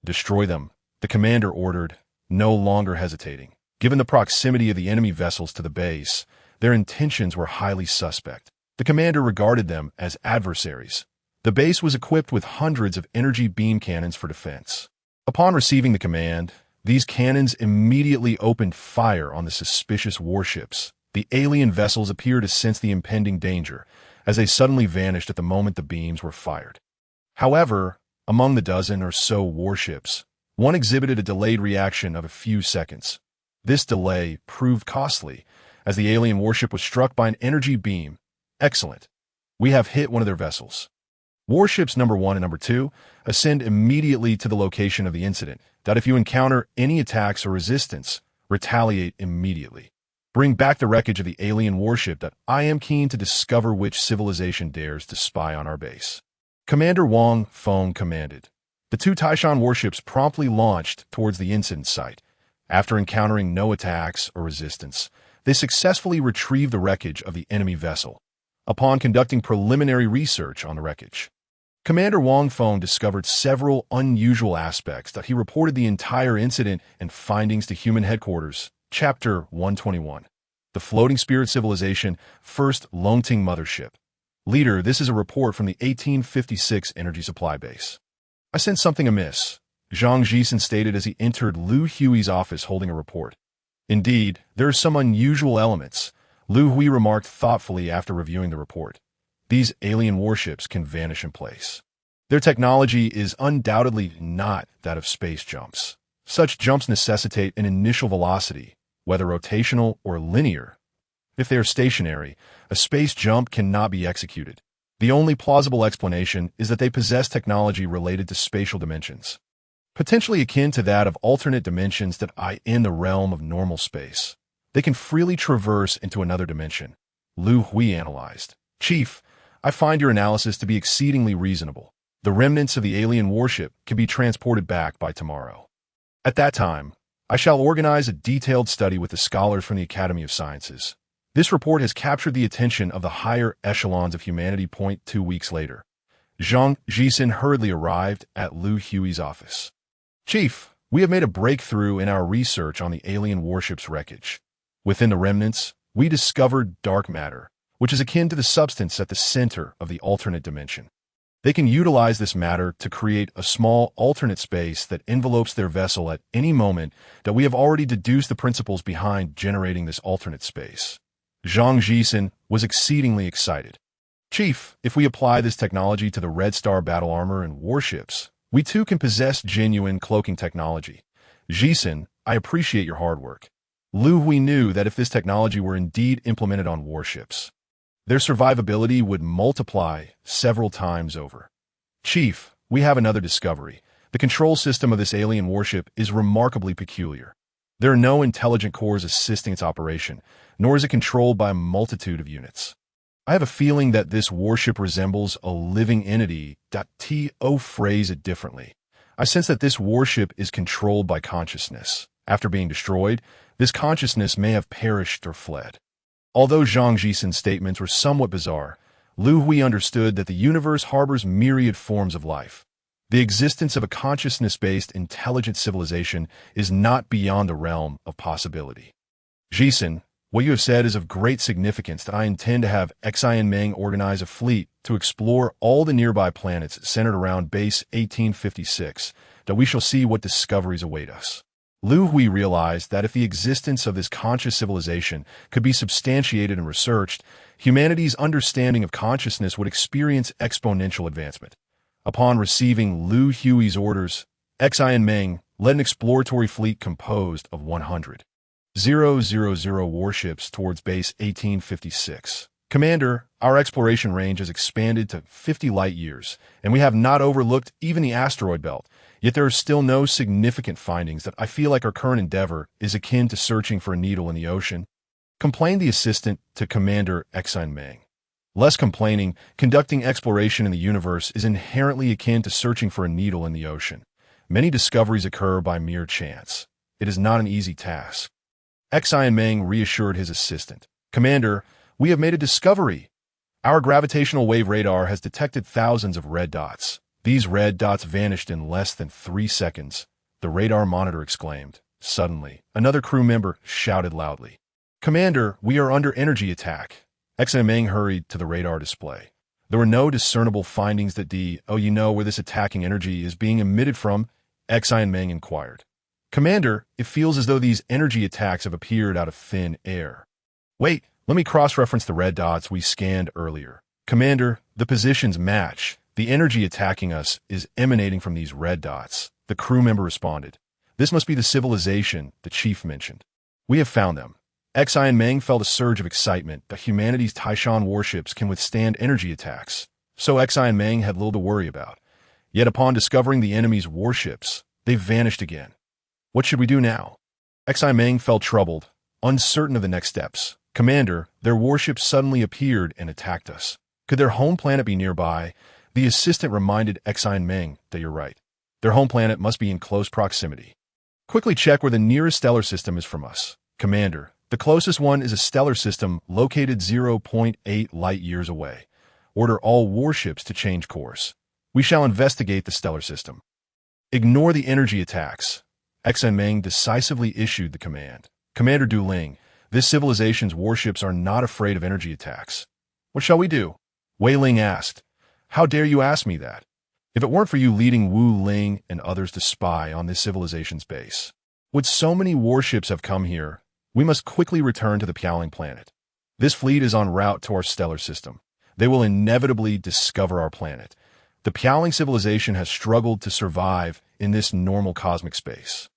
Destroy them, the commander ordered, no longer hesitating. Given the proximity of the enemy vessels to the base, their intentions were highly suspect. The commander regarded them as adversaries. The base was equipped with hundreds of energy beam cannons for defense. Upon receiving the command, these cannons immediately opened fire on the suspicious warships. The alien vessels appeared to sense the impending danger, as they suddenly vanished at the moment the beams were fired. However, among the dozen or so warships, one exhibited a delayed reaction of a few seconds. This delay proved costly, as the alien warship was struck by an energy beam. Excellent. We have hit one of their vessels. Warships number 1 and number 2 ascend immediately to the location of the incident. If you encounter any attacks or resistance, retaliate immediately. Bring back the wreckage of the alien warship. I am keen to discover which civilization dares to spy on our base. Commander Wang Feng commanded. The 2 Taishan warships promptly launched towards the incident site. After encountering no attacks or resistance, they successfully retrieved the wreckage of the enemy vessel. Upon conducting preliminary research on the wreckage, Commander Wang Feng discovered several unusual aspects. He reported the entire incident and findings to Human Headquarters. Chapter 121. The Floating Spirit Civilization, First Longting Mothership. Leader, this is a report from the 1856 Energy Supply Base. I sense something amiss, Zhang Jisen stated as he entered Liu Hui's office holding a report. Indeed, there are some unusual elements, Liu Hui remarked thoughtfully after reviewing the report. These alien warships can vanish in place. Their technology is undoubtedly not that of space jumps. Such jumps necessitate an initial velocity, whether rotational or linear. If they are stationary, a space jump cannot be executed. The only plausible explanation is that they possess technology related to spatial dimensions, potentially akin to that of alternate dimensions that are in the realm of normal space. They can freely traverse into another dimension. Liu Hui analyzed. Chief, I find your analysis to be exceedingly reasonable. The remnants of the alien warship can be transported back by tomorrow. At that time, I shall organize a detailed study with the scholars from the Academy of Sciences. This report has captured the attention of the higher echelons of humanity. 2 weeks later, Zhang Jisen hurriedly arrived at Liu Hui's office. Chief, we have made a breakthrough in our research on the alien warship's wreckage. Within the remnants, we discovered dark matter, which is akin to the substance at the center of the alternate dimension. They can utilize this matter to create a small alternate space that envelopes their vessel at any moment. That we have already deduced the principles behind generating this alternate space. Zhang Jisen was exceedingly excited. Chief, if we apply this technology to the Red Star battle armor and warships, we too can possess genuine cloaking technology. Jisen, I appreciate your hard work. Liu Hui knew that if this technology were indeed implemented on warships, their survivability would multiply several times over. Chief, we have another discovery. The control system of this alien warship is remarkably peculiar. There are no intelligent cores assisting its operation, nor is it controlled by a multitude of units. I have a feeling that this warship resembles a living entity. To phrase it differently, I sense that this warship is controlled by consciousness. After being destroyed, this consciousness may have perished or fled. Although Zhang Jisen's statements were somewhat bizarre, Liu Hui understood that the universe harbors myriad forms of life. The existence of a consciousness-based intelligent civilization is not beyond the realm of possibility. Jisen, what you have said is of great significance. That I intend to have Xin Meng organize a fleet to explore all the nearby planets centered around base 1856, that we shall see what discoveries await us. Liu Hui realized that if the existence of this conscious civilization could be substantiated and researched, humanity's understanding of consciousness would experience exponential advancement. Upon receiving Liu Hui's orders, Xin Meng led an exploratory fleet composed of 100 warships towards base 1856. Commander, our exploration range has expanded to 50 light-years, and we have not overlooked even the asteroid belt. Yet there are still no significant findings. That I feel like our current endeavor is akin to searching for a needle in the ocean, complained the assistant to Commander Xin Meng. Less complaining, conducting exploration in the universe is inherently akin to searching for a needle in the ocean. Many discoveries occur by mere chance. it is not an easy task. Xian Meng reassured his assistant. Commander, we have made a discovery. Our gravitational wave radar has detected thousands of red dots. These red dots vanished in less than 3 seconds, the radar monitor exclaimed. Suddenly, another crew member shouted loudly. Commander, we are under energy attack. Xian Meng hurried to the radar display. There were no discernible findings that you know where this attacking energy is being emitted from? Xian Meng inquired. Commander, it feels as though these energy attacks have appeared out of thin air. Wait, let me cross-reference the red dots we scanned earlier. Commander, the positions match. The energy attacking us is emanating from these red dots. The crew member responded. This must be the civilization the chief mentioned. We have found them. Xian Meng felt a surge of excitement that humanity's Taishan warships can withstand energy attacks. So Xian Meng had little to worry about. Yet upon discovering the enemy's warships, they vanished again. What should we do now? Xian Meng felt troubled, uncertain of the next steps. Commander, their warships suddenly appeared and attacked us. Could their home planet be nearby? The assistant reminded Xian Meng that you're right. Their home planet must be in close proximity. Quickly check where the nearest stellar system is from us. Commander, the closest one is a stellar system located 0.8 light-years away. Order all warships to change course. We shall investigate the stellar system. Ignore the energy attacks. Xian Meng decisively issued the command. Commander Du Ling, this civilization's warships are not afraid of energy attacks. What shall we do? Wei Ling asked. How dare you ask me that? If it weren't for you leading Wu Ling and others to spy on this civilization's base, would so many warships have come here? We must quickly return to the Piaoling planet. This fleet is en route to our stellar system. They will inevitably discover our planet. The Piaoling civilization has struggled to survive in this normal cosmic space.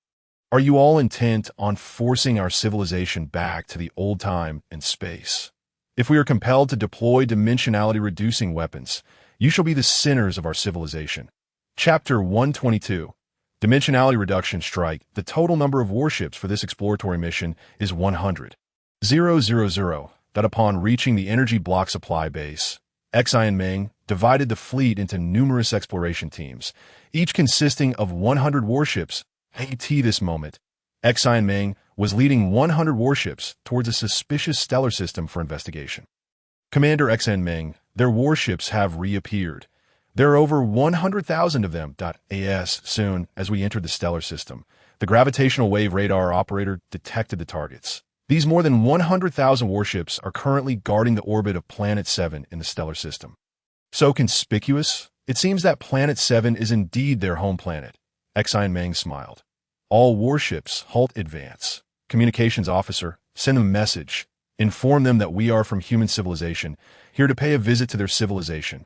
Are you all intent on forcing our civilization back to the old time and space? If we are compelled to deploy dimensionality-reducing weapons, you shall be the sinners of our civilization. Chapter 122. Dimensionality Reduction Strike. The total number of warships for this exploratory mission is 100. That upon reaching the energy block supply base, Xian Meng divided the fleet into numerous exploration teams, each consisting of 100 warships. At this moment, Xian Meng was leading 100 warships towards a suspicious stellar system for investigation. Commander Xian Meng, their warships have reappeared. There are over 100,000 of them. As soon as we entered the stellar system, the gravitational wave radar operator detected the targets. These more than 100,000 warships are currently guarding the orbit of Planet 7 in the stellar system. So conspicuous? It seems that Planet 7 is indeed their home planet. Xian Meng smiled. All warships, halt advance. Communications officer, send them a message. Inform them that we are from human civilization, here to pay a visit to their civilization.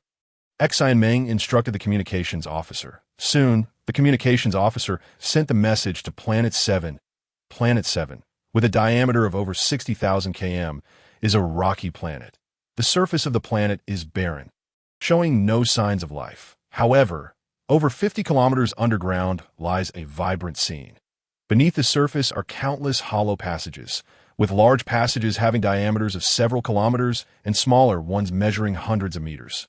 Xian Meng instructed the communications officer. Soon, the communications officer sent the message to Planet 7. Planet 7, with a diameter of over 60,000 km, is a rocky planet. The surface of the planet is barren, showing no signs of life. However, over 50 kilometers underground lies a vibrant scene. Beneath the surface are countless hollow passages, with large passages having diameters of several kilometers and smaller ones measuring hundreds of meters.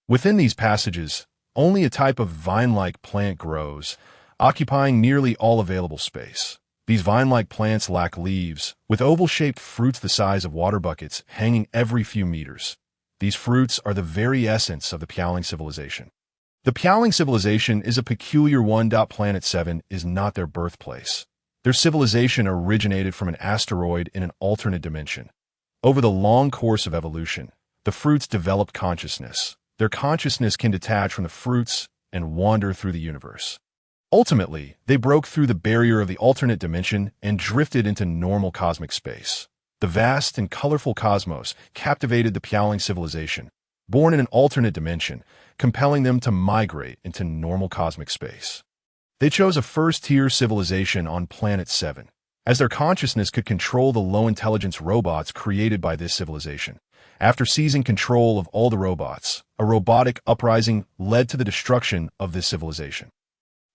Within these passages, only a type of vine-like plant grows, occupying nearly all available space. These vine-like plants lack leaves, with oval-shaped fruits the size of water buckets hanging every few meters. These fruits are the very essence of the Piaoling civilization. The Piaoling civilization is a peculiar one. Planet 7 is not their birthplace. Their civilization originated from an asteroid in an alternate dimension. Over the long course of evolution, the fruits developed consciousness. Their consciousness can detach from the fruits and wander through the universe. Ultimately, they broke through the barrier of the alternate dimension and drifted into normal cosmic space. The vast and colorful cosmos captivated the Piaoling civilization, born in an alternate dimension, compelling them to migrate into normal cosmic space. They chose a first-tier civilization on Planet 7, as their consciousness could control the low-intelligence robots created by this civilization. After seizing control of all the robots, a robotic uprising led to the destruction of this civilization.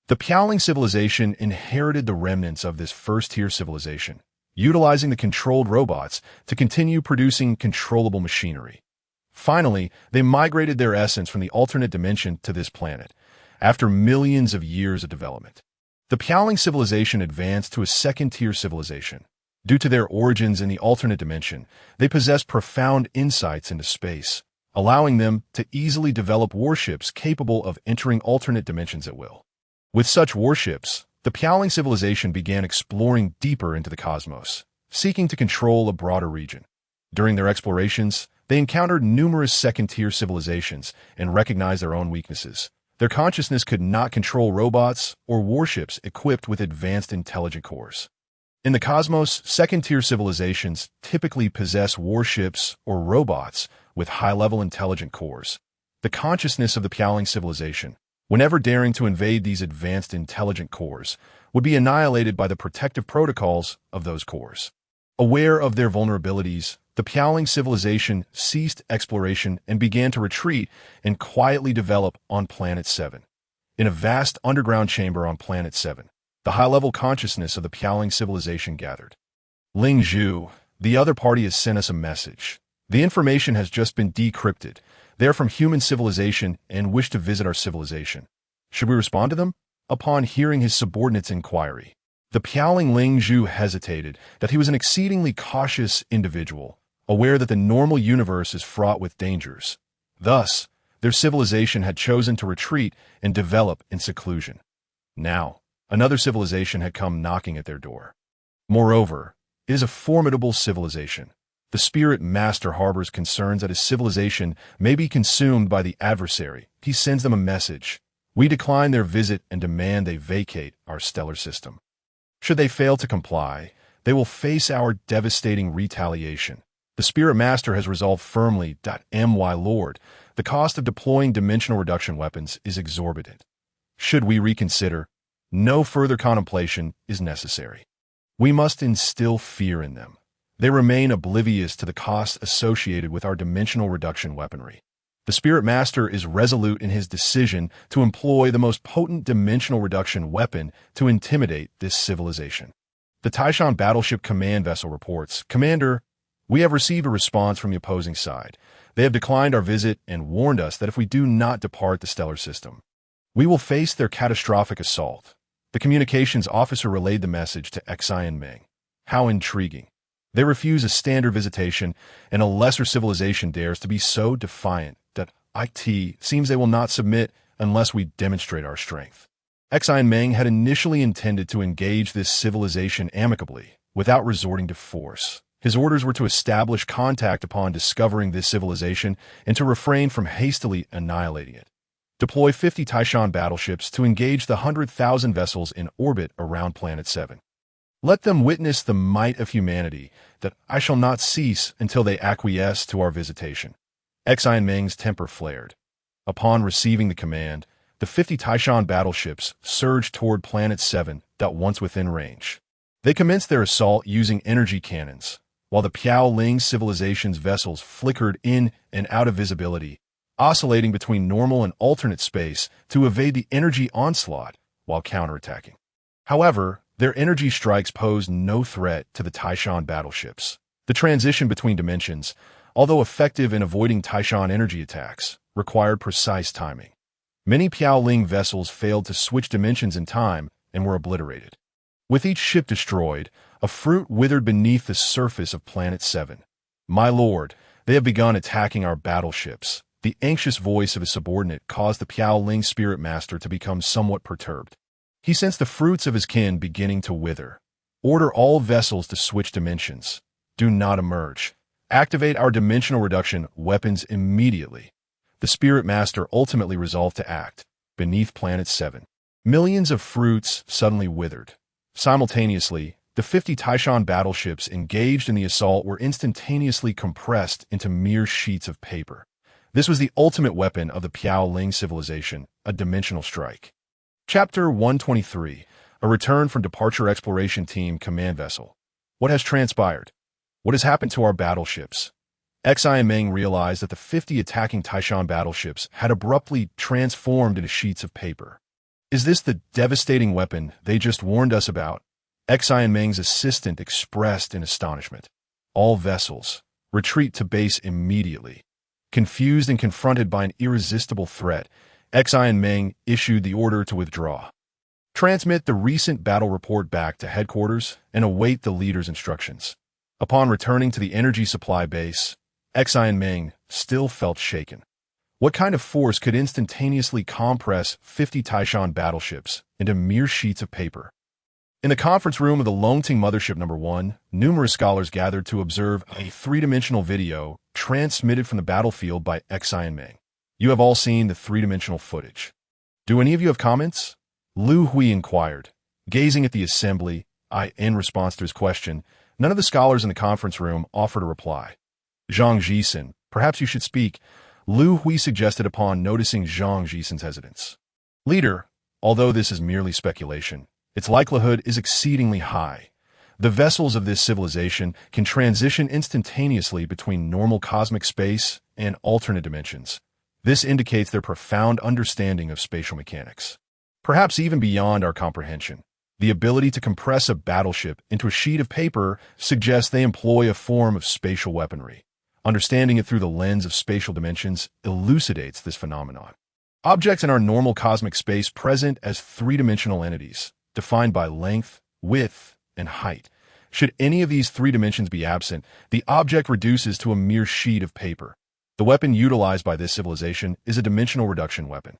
The Piaoling civilization inherited the remnants of this first-tier civilization, utilizing the controlled robots to continue producing controllable machinery. Finally, they migrated their essence from the alternate dimension to this planet, after millions of years of development. The Piaoling civilization advanced to a second-tier civilization. Due to their origins in the alternate dimension, they possess profound insights into space, allowing them to easily develop warships capable of entering alternate dimensions at will. With such warships, the Piaoling civilization began exploring deeper into the cosmos, seeking to control a broader region. During their explorations, they encountered numerous second-tier civilizations and recognized their own weaknesses. Their consciousness could not control robots or warships equipped with advanced intelligent cores. In the cosmos, second-tier civilizations typically possess warships or robots with high-level intelligent cores. The consciousness of the Piaoling civilization, whenever daring to invade these advanced intelligent cores, would be annihilated by the protective protocols of those cores. Aware of their vulnerabilities, the Piaoling civilization ceased exploration and began to retreat and quietly develop on Planet 7. In a vast underground chamber on Planet 7, the high-level consciousness of the Piaoling civilization gathered. Ling Zhu, the other party has sent us a message. The information has just been decrypted. They are from human civilization and wish to visit our civilization. Should we respond to them? Upon hearing his subordinate's inquiry, the Piaoling Ling Zhu hesitated that he was an exceedingly cautious individual, aware that the normal universe is fraught with dangers. Thus, their civilization had chosen to retreat and develop in seclusion. Now, another civilization had come knocking at their door. Moreover, it is a formidable civilization. The Spirit Master harbors concerns that his civilization may be consumed by the adversary. He sends them a message. We decline their visit and demand they vacate our stellar system. Should they fail to comply, they will face our devastating retaliation. The Spirit Master has resolved firmly. My Lord, the cost of deploying dimensional reduction weapons is exorbitant. Should we reconsider? No further contemplation is necessary. We must instill fear in them. They remain oblivious to the costs associated with our dimensional reduction weaponry. The Spirit Master is resolute in his decision to employ the most potent dimensional reduction weapon to intimidate this civilization. The Taishan Battleship Command Vessel reports, Commander, we have received a response from the opposing side. They have declined our visit and warned us that if we do not depart the stellar system, we will face their catastrophic assault. The communications officer relayed the message to Xi and Meng. How intriguing. They refuse a standard visitation, and a lesser civilization dares to be so defiant that it seems they will not submit unless we demonstrate our strength. Xi and Meng had initially intended to engage this civilization amicably, without resorting to force. His orders were to establish contact upon discovering this civilization and to refrain from hastily annihilating it. Deploy 50 Taishan battleships to engage the 100,000 vessels in orbit around Planet 7. Let them witness the might of humanity, that I shall not cease until they acquiesce to our visitation. Xi and Meng's temper flared. Upon receiving the command, the 50 Taishan battleships surged toward Planet 7, once within range. They commenced their assault using energy cannons, while the Piaoling civilization's vessels flickered in and out of visibility, oscillating between normal and alternate space to evade the energy onslaught while counterattacking. However, their energy strikes posed no threat to the Taishan battleships. The transition between dimensions, although effective in avoiding Taishan energy attacks, required precise timing. Many Piaoling vessels failed to switch dimensions in time and were obliterated. With each ship destroyed, a fruit withered beneath the surface of Planet 7. My lord, they have begun attacking our battleships. The anxious voice of his subordinate caused the Piaoling Spirit Master to become somewhat perturbed. He sensed the fruits of his kin beginning to wither. Order all vessels to switch dimensions. Do not emerge. Activate our dimensional reduction weapons immediately. The Spirit Master ultimately resolved to act. Beneath Planet 7, millions of fruits suddenly withered. Simultaneously, the 50 Taishan battleships engaged in the assault were instantaneously compressed into mere sheets of paper. This was the ultimate weapon of the Piaoling civilization, a dimensional strike. Chapter 123, A Return from Departure Exploration Team Command Vessel. What has transpired? What has happened to our battleships? Xi and Meng realized that the 50 attacking Taishan battleships had abruptly transformed into sheets of paper. Is this the devastating weapon they just warned us about? Xi and Meng's assistant expressed in astonishment. All vessels, retreat to base immediately. Confused and confronted by an irresistible threat, Xi and Meng issued the order to withdraw. Transmit the recent battle report back to headquarters and await the leader's instructions. Upon returning to the energy supply base, Xi and Ming still felt shaken. What kind of force could instantaneously compress 50 Taishan battleships into mere sheets of paper? In the conference room of the Longting Mothership No. 1, numerous scholars gathered to observe a three-dimensional video transmitted from the battlefield by Xi and Ming. You have all seen the three-dimensional footage. Do any of you have comments? Liu Hui inquired. Gazing at the assembly, in response to his question, none of the scholars in the conference room offered a reply. Zhang Jisun, perhaps you should speak, Liu Hui suggested upon noticing Zhang Jisun's hesitance. Leader, although this is merely speculation, its likelihood is exceedingly high. The vessels of this civilization can transition instantaneously between normal cosmic space and alternate dimensions. This indicates their profound understanding of spatial mechanics. Perhaps even beyond our comprehension. The ability to compress a battleship into a sheet of paper suggests they employ a form of spatial weaponry. Understanding it through the lens of spatial dimensions elucidates this phenomenon. Objects in our normal cosmic space present as three-dimensional entities, defined by length, width, and height. Should any of these three dimensions be absent, the object reduces to a mere sheet of paper. The weapon utilized by this civilization is a dimensional reduction weapon.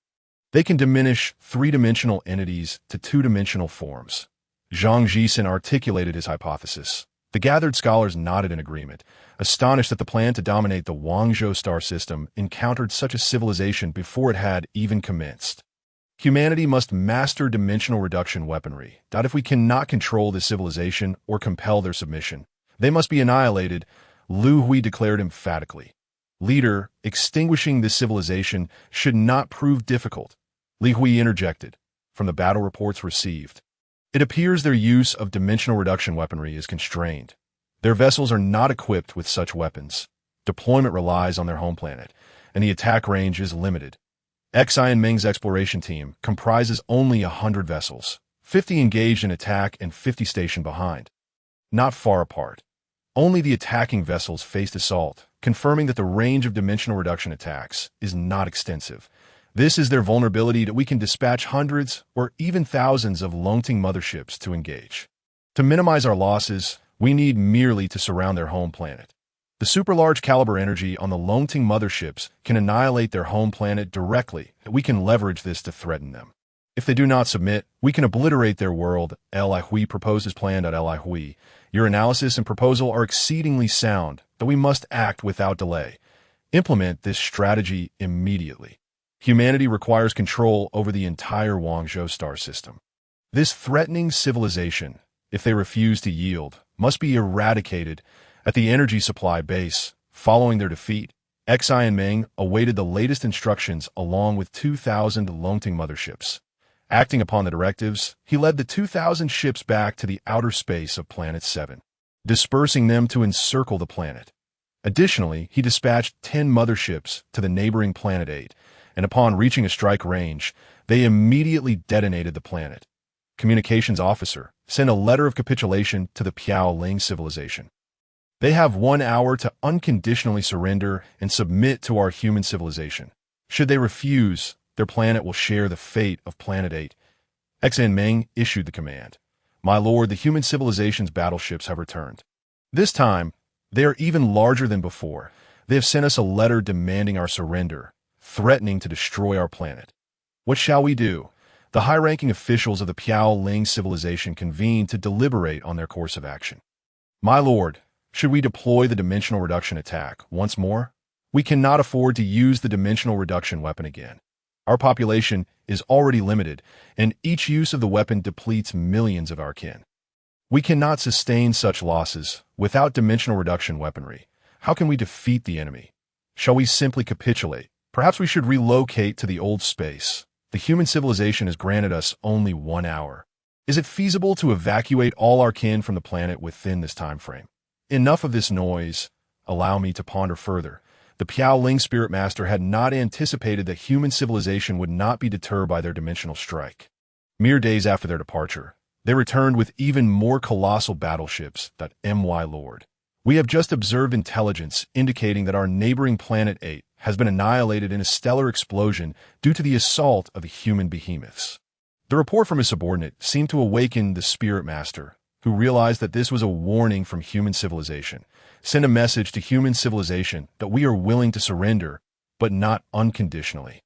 They can diminish three-dimensional entities to two-dimensional forms. Zhang Jisun articulated his hypothesis. The gathered scholars nodded in agreement, astonished that the plan to dominate the Guangzhou star system encountered such a civilization before it had even commenced. Humanity must master dimensional reduction weaponry. If we cannot control this civilization or compel their submission, they must be annihilated, Liu Hui declared emphatically. Leader, extinguishing this civilization should not prove difficult. Liu Hui interjected. From the battle reports received, it appears their use of dimensional reduction weaponry is constrained. Their vessels are not equipped with such weapons. Deployment relies on their home planet, and the attack range is limited. Xi and Ming's exploration team comprises only 100 vessels, 50 engaged in attack and 50 stationed behind. Not far apart. Only the attacking vessels faced assault, confirming that the range of dimensional reduction attacks is not extensive. This is their vulnerability that we can dispatch hundreds or even thousands of Longting motherships to engage. To minimize our losses, we need merely to surround their home planet. The super-large caliber energy on the Longting motherships can annihilate their home planet directly, and we can leverage this to threaten them. If they do not submit, we can obliterate their world. Li Hui proposed his plan. Li Hui, your analysis and proposal are exceedingly sound, but we must act without delay. Implement this strategy immediately. Humanity requires control over the entire Guangzhou star system. This threatening civilization, if they refuse to yield, must be eradicated. At the energy supply base, following their defeat, Xi and Ming awaited the latest instructions along with 2,000 Longting motherships. Acting upon the directives, he led the 2,000 ships back to the outer space of Planet 7, dispersing them to encircle the planet. Additionally, he dispatched 10 motherships to the neighboring Planet 8, and upon reaching a strike range, they immediately detonated the planet. Communications officer sent a letter of capitulation to the Piao Ling civilization. They have 1 hour to unconditionally surrender and submit to our human civilization. Should they refuse, their planet will share the fate of Planet 8. Xi and Ming issued the command. My lord, the human civilization's battleships have returned. This time, they are even larger than before. They have sent us a letter demanding our surrender, threatening to destroy our planet. What shall we do? The high-ranking officials of the Piao Ling civilization convened to deliberate on their course of action. My lord, should we deploy the dimensional reduction attack once more? We cannot afford to use the dimensional reduction weapon again. Our population is already limited, and each use of the weapon depletes millions of our kin. We cannot sustain such losses without dimensional reduction weaponry. How can we defeat the enemy? Shall we simply capitulate? Perhaps we should relocate to the old space. The human civilization has granted us only 1 hour. Is it feasible to evacuate all our kin from the planet within this time frame? Enough of this noise. Allow me to ponder further. The Piao Ling Spirit Master had not anticipated that human civilization would not be deterred by their dimensional strike. Mere days after their departure, they returned with even more colossal battleships. My lord, we have just observed intelligence indicating that our neighboring Planet 8 has been annihilated in a stellar explosion due to the assault of the human behemoths. The report from his subordinate seemed to awaken the spirit master, who realized that this was a warning from human civilization. Send a message to human civilization that we are willing to surrender, but not unconditionally.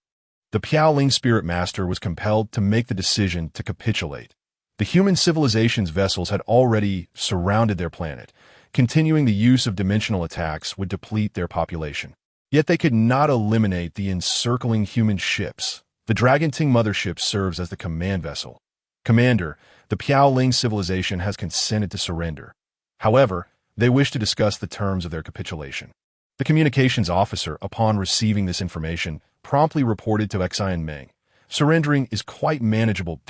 The Piaoling spirit master was compelled to make the decision to capitulate. The human civilization's vessels had already surrounded their planet. Continuing the use of dimensional attacks would deplete their population. Yet they could not eliminate the encircling human ships. The Dragonting mothership serves as the command vessel. Commander, the Piaoling civilization has consented to surrender. However, they wish to discuss the terms of their capitulation. The communications officer, upon receiving this information, promptly reported to Xian Meng. Surrendering is quite manageable.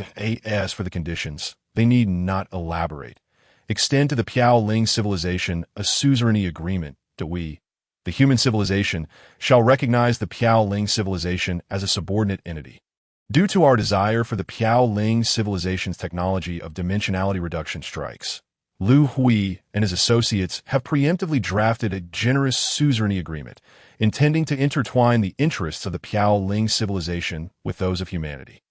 As for the conditions, they need not elaborate. Extend to the Piaoling civilization a suzerainty agreement. We, the human civilization, shall recognize the Piaoling civilization as a subordinate entity. Due to our desire for the Piaoling civilization's technology of dimensionality reduction strikes, Liu Hui and his associates have preemptively drafted a generous suzerainty agreement, intending to intertwine the interests of the Piaoling civilization with those of humanity.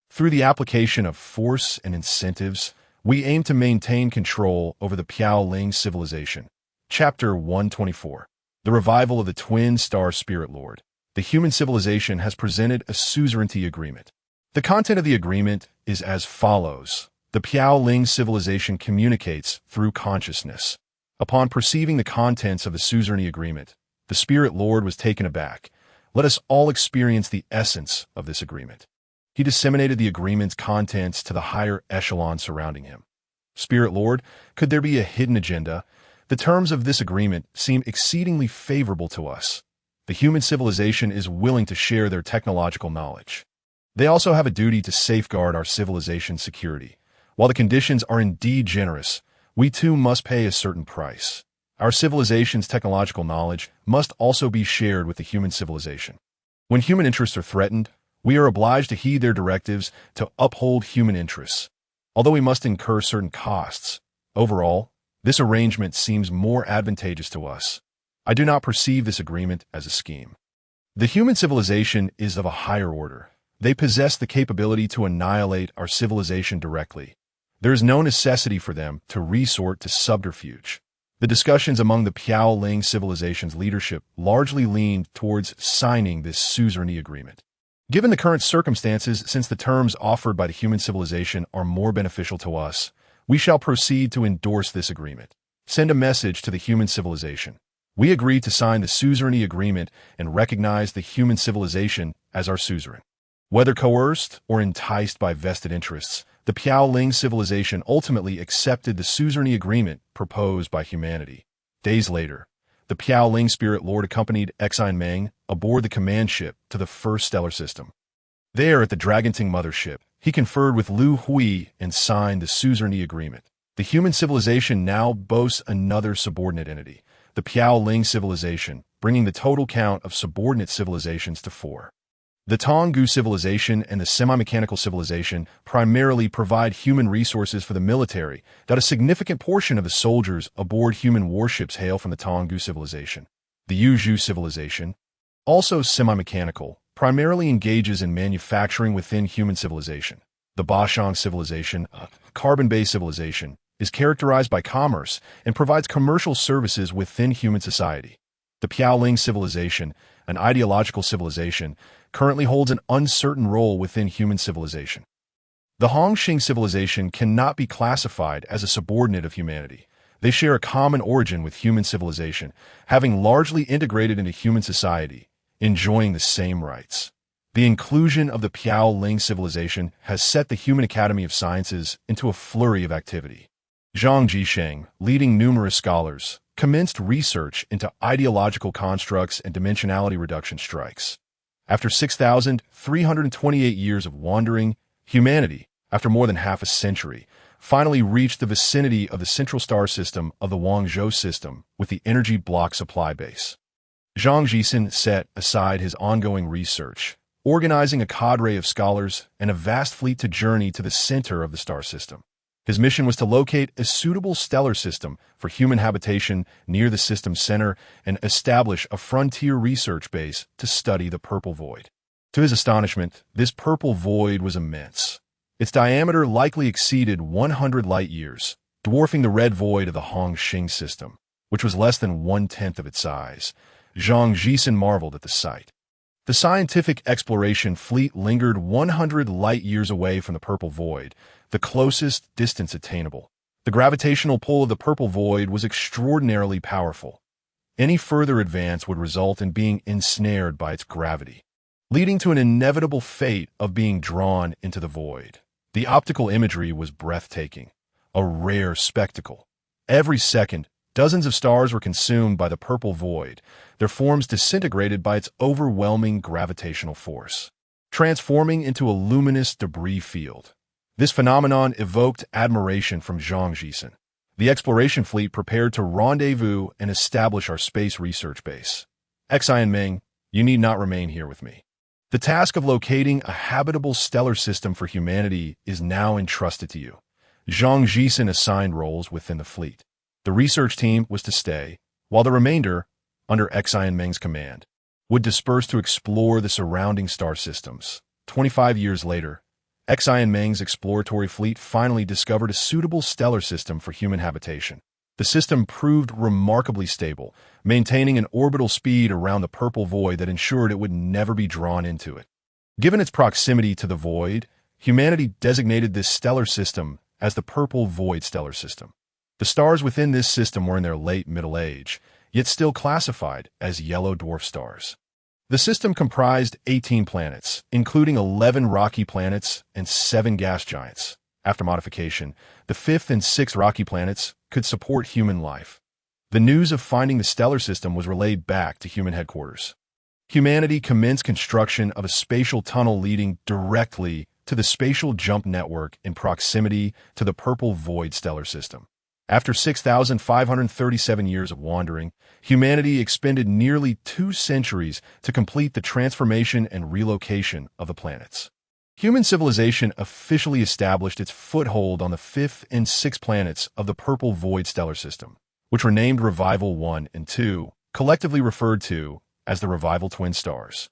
Through the application of force and incentives, we aim to maintain control over the Piaoling civilization. Chapter 124. The Revival of the Twin Star Spirit Lord. The human civilization has presented a suzerainty agreement. The content of the agreement is as follows. The Piaoling civilization communicates through consciousness. Upon perceiving the contents of the suzerainty agreement, the Spirit Lord was taken aback. Let us all experience the essence of this agreement. He disseminated the agreement's contents to the higher echelon surrounding him. Spirit Lord, could there be a hidden agenda? The terms of this agreement seem exceedingly favorable to us. The human civilization is willing to share their technological knowledge. They also have a duty to safeguard our civilization's security. While the conditions are indeed generous, we too must pay a certain price. Our civilization's technological knowledge must also be shared with the human civilization. When human interests are threatened, we are obliged to heed their directives to uphold human interests. Although we must incur certain costs, overall, this arrangement seems more advantageous to us. I do not perceive this agreement as a scheme. The human civilization is of a higher order. They possess the capability to annihilate our civilization directly. There is no necessity for them to resort to subterfuge. The discussions among the Piaoling civilization's leadership largely leaned towards signing this suzerainty agreement. Given the current circumstances, since the terms offered by the human civilization are more beneficial to us, we shall proceed to endorse this agreement. Send a message to the human civilization. We agree to sign the suzerainty agreement and recognize the human civilization as our suzerain. Whether coerced or enticed by vested interests, the Piaoling civilization ultimately accepted the suzerainty agreement proposed by humanity. Days later, the Piaoling Spirit Lord accompanied Xian Meng aboard the command ship to the first stellar system. There at the Dragonting mothership, he conferred with Liu Hui and signed the suzerainty agreement. The human civilization now boasts another subordinate entity, the Piaoling civilization, bringing the total count of subordinate civilizations to 4. The Tonggu civilization and the semi-mechanical civilization primarily provide human resources for the military, that a significant portion of the soldiers aboard human warships hail from the Tonggu civilization. The Yuzhu civilization, also semi-mechanical, primarily engages in manufacturing within human civilization. The Bashang civilization, a carbon-based civilization, is characterized by commerce and provides commercial services within human society. The Piaoling civilization, an ideological civilization, currently holds an uncertain role within human civilization. The Hongxing civilization cannot be classified as a subordinate of humanity. They share a common origin with human civilization, having largely integrated into human society, enjoying the same rights. The inclusion of the Piaoling civilization has set the Human Academy of Sciences into a flurry of activity. Zhang Jisheng, leading numerous scholars, commenced research into ideological constructs and dimensionality reduction strikes. After 6,328 years of wandering, humanity, after more than half a century, finally reached the vicinity of the central star system of the Guangzhou system with the energy block supply base. Zhang Jisheng set aside his ongoing research, organizing a cadre of scholars and a vast fleet to journey to the center of the star system. His mission was to locate a suitable stellar system for human habitation near the system's center and establish a frontier research base to study the purple void. To his astonishment, this purple void was immense. Its diameter likely exceeded 100 light-years, dwarfing the red void of the Hongxing system, which was less than one-tenth of its size. Zhang Jisen marveled at the sight. The scientific exploration fleet lingered 100 light-years away from the purple void, the closest distance attainable. The gravitational pull of the purple void was extraordinarily powerful. Any further advance would result in being ensnared by its gravity, leading to an inevitable fate of being drawn into the void. The optical imagery was breathtaking, a rare spectacle. Every second, dozens of stars were consumed by the purple void, their forms disintegrated by its overwhelming gravitational force, transforming into a luminous debris field. This phenomenon evoked admiration from Zhang Jisen. The exploration fleet prepared to rendezvous and establish our space research base. Xian Meng, you need not remain here with me. The task of locating a habitable stellar system for humanity is now entrusted to you. Zhang Jisen assigned roles within the fleet. The research team was to stay, while the remainder, under Xian Meng's command, would disperse to explore the surrounding star systems. 25 years later, Xian Meng's exploratory fleet finally discovered a suitable stellar system for human habitation. The system proved remarkably stable, maintaining an orbital speed around the purple void that ensured it would never be drawn into it. Given its proximity to the void, humanity designated this stellar system as the Purple Void Stellar System. The stars within this system were in their late middle age, yet still classified as yellow dwarf stars. The system comprised 18 planets, including 11 rocky planets and 7 gas giants. After modification, the 5th and 6th rocky planets could support human life. The news of finding the stellar system was relayed back to human headquarters. Humanity commenced construction of a spatial tunnel leading directly to the spatial jump network in proximity to the Purple Void Stellar System. After 6,537 years of wandering, humanity expended nearly 2 centuries to complete the transformation and relocation of the planets. Human civilization officially established its foothold on the 5th and 6th planets of the Purple Void Stellar System, which were named Revival 1 and 2, collectively referred to as the Revival Twin Stars.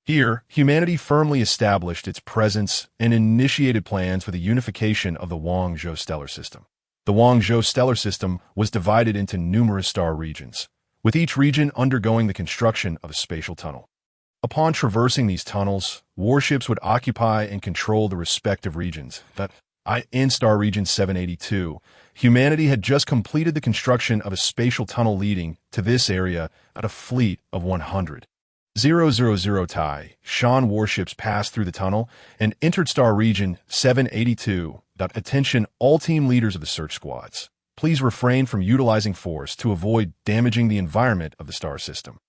Here, humanity firmly established its presence and initiated plans for the unification of the Guangzhou Stellar System. The Guangzhou Stellar System was divided into numerous star regions, with each region undergoing the construction of a spatial tunnel. Upon traversing these tunnels, warships would occupy and control the respective regions. In Star Region 782, humanity had just completed the construction of a spatial tunnel leading to this area at a fleet of 100. 000 Tai Shan warships passed through the tunnel and entered Star Region 782. Attention all team leaders of the search squads. Please refrain from utilizing force to avoid damaging the environment of the star system.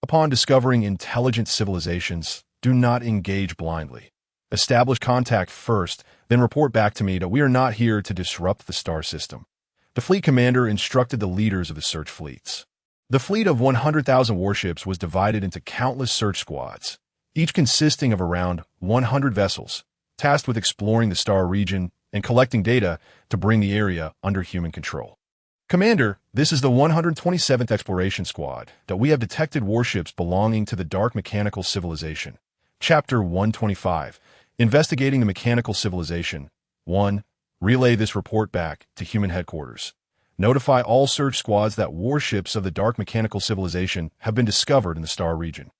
Upon discovering intelligent civilizations, do not engage blindly. Establish contact first, then report back to me that we are not here to disrupt the star system. The fleet commander instructed the leaders of the search fleets. The fleet of 100,000 warships was divided into countless search squads, each consisting of around 100 vessels, tasked with exploring the star region and collecting data to bring the area under human control. Commander, this is the 127th Exploration Squad, that we have detected warships belonging to the Dark Mechanical Civilization. Chapter 125, Investigating the Mechanical Civilization. 1. Relay this report back to human headquarters. Notify all search squads that warships of the Dark Mechanical Civilization have been discovered in the star region.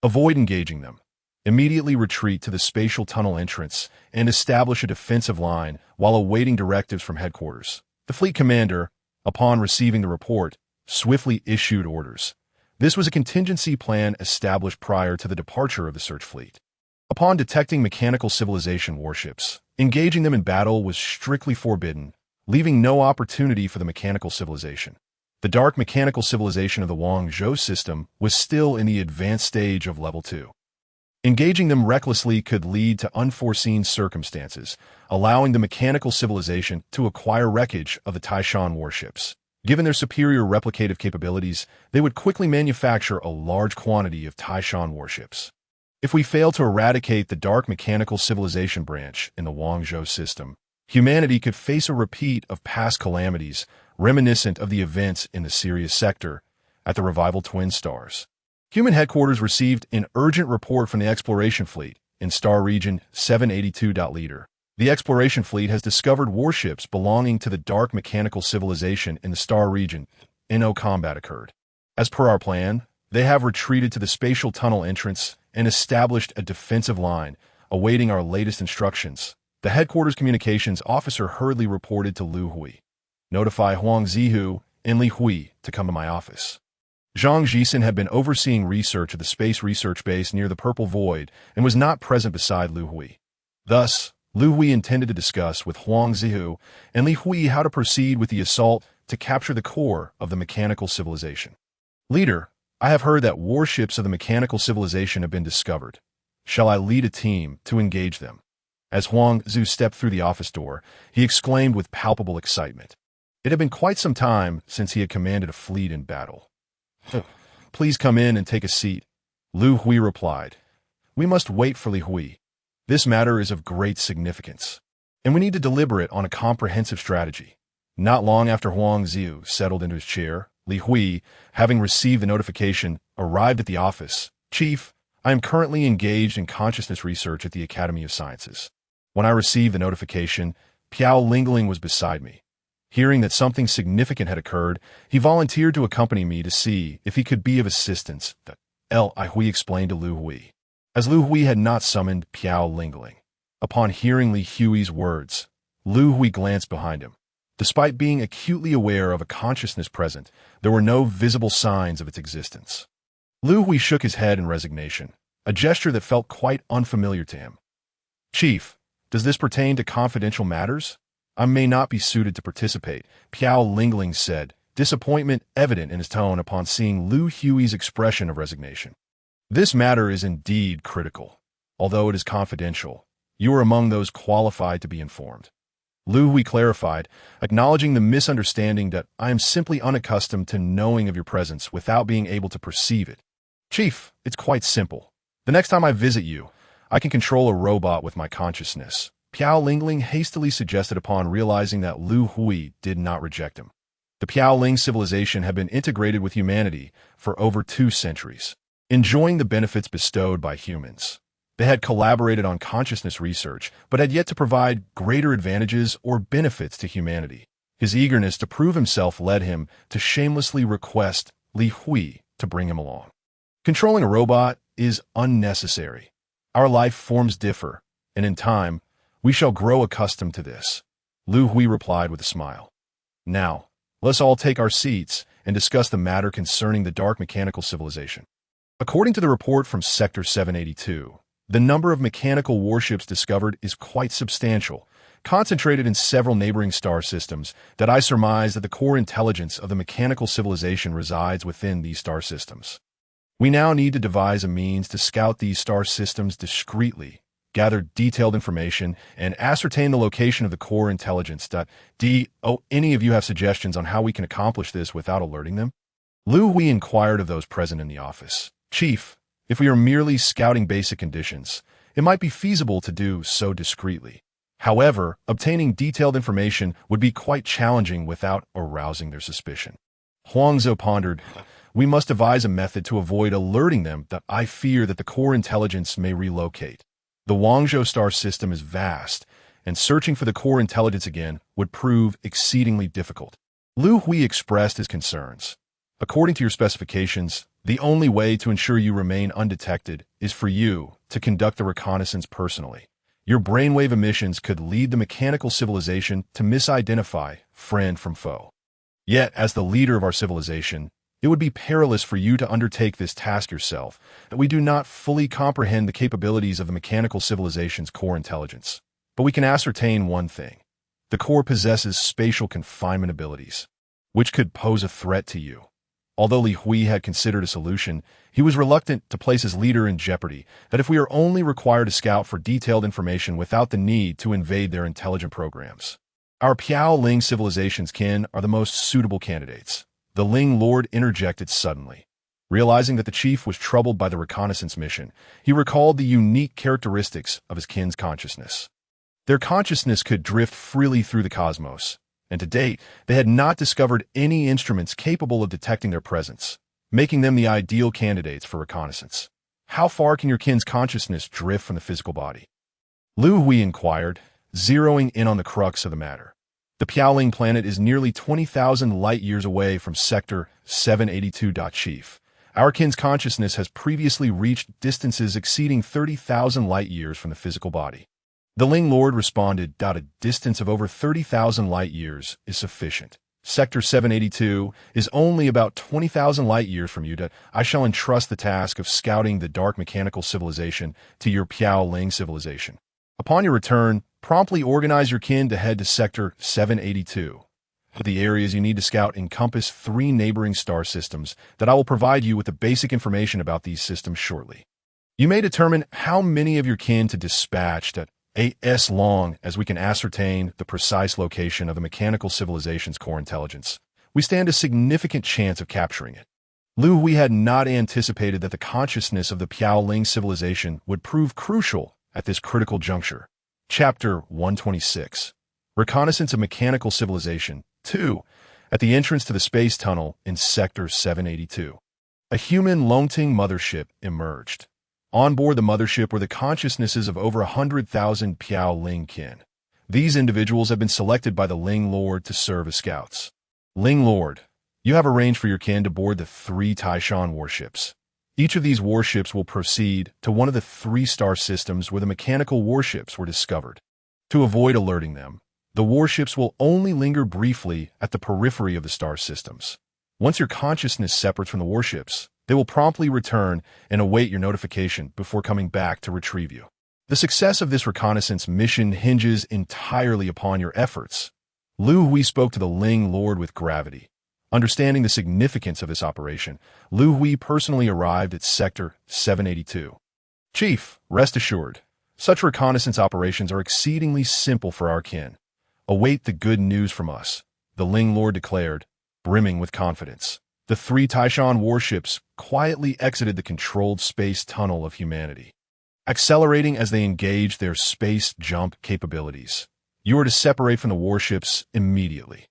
Avoid engaging them. Immediately retreat to the spatial tunnel entrance and establish a defensive line while awaiting directives from headquarters. The fleet commander, upon receiving the report, swiftly issued orders. This was a contingency plan established prior to the departure of the search fleet. Upon detecting mechanical civilization warships, engaging them in battle was strictly forbidden, leaving no opportunity for the mechanical civilization. The Dark Mechanical Civilization of the Guangzhou system was still in the advanced stage of Level 2. Engaging them recklessly could lead to unforeseen circumstances, allowing the mechanical civilization to acquire wreckage of the Taishan warships. Given their superior replicative capabilities, they would quickly manufacture a large quantity of Taishan warships. If we fail to eradicate the Dark Mechanical Civilization branch in the Guangzhou system, humanity could face a repeat of past calamities reminiscent of the events in the Sirius sector at the Revival Twin Stars. Human headquarters received an urgent report from the exploration fleet in Star Region 782. Leader. The exploration fleet has discovered warships belonging to the dark mechanical civilization in the star region. No combat occurred. As per our plan, they have retreated to the spatial tunnel entrance and established a defensive line, awaiting our latest instructions. The headquarters communications officer hurriedly reported to Liu Hui. Notify Huang Zihu and Liu Hui to come to my office. Zhang Jisen had been overseeing research at the space research base near the Purple Void and was not present beside Liu Hui. Thus, Liu Hui intended to discuss with Huang Zihu and Liu Hui how to proceed with the assault to capture the core of the mechanical civilization. Leader, I have heard that warships of the mechanical civilization have been discovered. Shall I lead a team to engage them? As Huang Zihu stepped through the office door, he exclaimed with palpable excitement. It had been quite some time since he had commanded a fleet in battle. Please come in and take a seat, Liu Hui replied. We must wait for Liu Hui. This matter is of great significance, and we need to deliberate on a comprehensive strategy. Not long after Huang Zihu settled into his chair, Liu Hui, having received the notification, arrived at the office. Chief, I am currently engaged in consciousness research at the Academy of Sciences. When I received the notification, Piao Lingling was beside me. Hearing that something significant had occurred, he volunteered to accompany me to see if he could be of assistance. Liu explained to Liu Hui. As Liu Hui had not summoned Piao Lingling. Upon hearing Liu Hui's words, Liu Hui glanced behind him. Despite being acutely aware of a consciousness present, there were no visible signs of its existence. Liu Hui shook his head in resignation, a gesture that felt quite unfamiliar to him. Chief, does this pertain to confidential matters? I may not be suited to participate, Piao Lingling said, disappointment evident in his tone upon seeing Liu Hui's expression of resignation. This matter is indeed critical. Although it is confidential, you are among those qualified to be informed. Liu Hui clarified, acknowledging the misunderstanding that I am simply unaccustomed to knowing of your presence without being able to perceive it. Chief, it's quite simple. The next time I visit you, I can control a robot with my consciousness, Piao Lingling hastily suggested upon realizing that Liu Hui did not reject him. The Piao Ling civilization had been integrated with humanity for over 2 centuries, enjoying the benefits bestowed by humans. They had collaborated on consciousness research, but had yet to provide greater advantages or benefits to humanity. His eagerness to prove himself led him to shamelessly request Liu Hui to bring him along. Controlling a robot is unnecessary. Our life forms differ, and in time, we shall grow accustomed to this, Liu Hui replied with a smile. Now, let's all take our seats and discuss the matter concerning the dark mechanical civilization. According to the report from Sector 782, the number of mechanical warships discovered is quite substantial, concentrated in several neighboring star systems that I surmise that the core intelligence of the mechanical civilization resides within these star systems. We now need to devise a means to scout these star systems discreetly, gather detailed information, and ascertain the location of the core intelligence. Any of you have suggestions on how we can accomplish this without alerting them? Liu Hui inquired of those present in the office. Chief, if we are merely scouting basic conditions, it might be feasible to do so discreetly. However, obtaining detailed information would be quite challenging without arousing their suspicion. Huang Zihu pondered, we must devise a method to avoid alerting them that I fear that the core intelligence may relocate. The Wangzhou star system is vast, and searching for the core intelligence again would prove exceedingly difficult. Liu Hui expressed his concerns. According to your specifications, the only way to ensure you remain undetected is for you to conduct the reconnaissance personally. Your brainwave emissions could lead the mechanical civilization to misidentify friend from foe. Yet, as the leader of our civilization, it would be perilous for you to undertake this task yourself, that we do not fully comprehend the capabilities of the mechanical civilization's core intelligence. But we can ascertain one thing. The core possesses spatial confinement abilities, which could pose a threat to you. Although Liu Hui had considered a solution, he was reluctant to place his leader in jeopardy, that if we are only required to scout for detailed information without the need to invade their intelligent programs. Our Piao Ling civilization's kin are the most suitable candidates. The Ling Lord interjected suddenly. Realizing that the chief was troubled by the reconnaissance mission, he recalled the unique characteristics of his kin's consciousness. Their consciousness could drift freely through the cosmos, and to date, they had not discovered any instruments capable of detecting their presence, making them the ideal candidates for reconnaissance. How far can your kin's consciousness drift from the physical body? Liu Hui inquired, zeroing in on the crux of the matter. The Piaoling planet is nearly 20,000 light-years away from Sector 782. Chief, our kin's consciousness has previously reached distances exceeding 30,000 light-years from the physical body. The Ling Lord responded, "A distance of over 30,000 light-years is sufficient. Sector 782 is only about 20,000 light-years from you. I shall entrust the task of scouting the dark mechanical civilization to your Piaoling civilization. Upon your return, promptly organize your kin to head to Sector 782. The areas you need to scout encompass 3 neighboring star systems that I will provide you with the basic information about these systems shortly. You may determine how many of your kin to dispatch as long as we can ascertain the precise location of the mechanical civilization's core intelligence. We stand a significant chance of capturing it." Liu Hui had not anticipated that the consciousness of the Piaoling civilization would prove crucial at this critical juncture. Chapter 126. Reconnaissance of Mechanical Civilization 2. At the entrance to the space tunnel in Sector 782. A human Longting mothership emerged. On board the mothership were the consciousnesses of over 100,000 Piaoling kin. These individuals have been selected by the Ling Lord to serve as scouts. Ling Lord, you have arranged for your kin to board the 3 Taishan warships. Each of these warships will proceed to one of the 3 star systems where the mechanical warships were discovered. To avoid alerting them, the warships will only linger briefly at the periphery of the star systems. Once your consciousness separates from the warships, they will promptly return and await your notification before coming back to retrieve you. The success of this reconnaissance mission hinges entirely upon your efforts. Liu Hui spoke to the Ling Lord with gravity. Understanding the significance of this operation, Liu Hui personally arrived at Sector 782. "Chief, rest assured, such reconnaissance operations are exceedingly simple for our kin. Await the good news from us," the Ling Lord declared, brimming with confidence. The 3 Taishan warships quietly exited the controlled space tunnel of humanity, accelerating as they engaged their space jump capabilities. You are to separate from the warships immediately.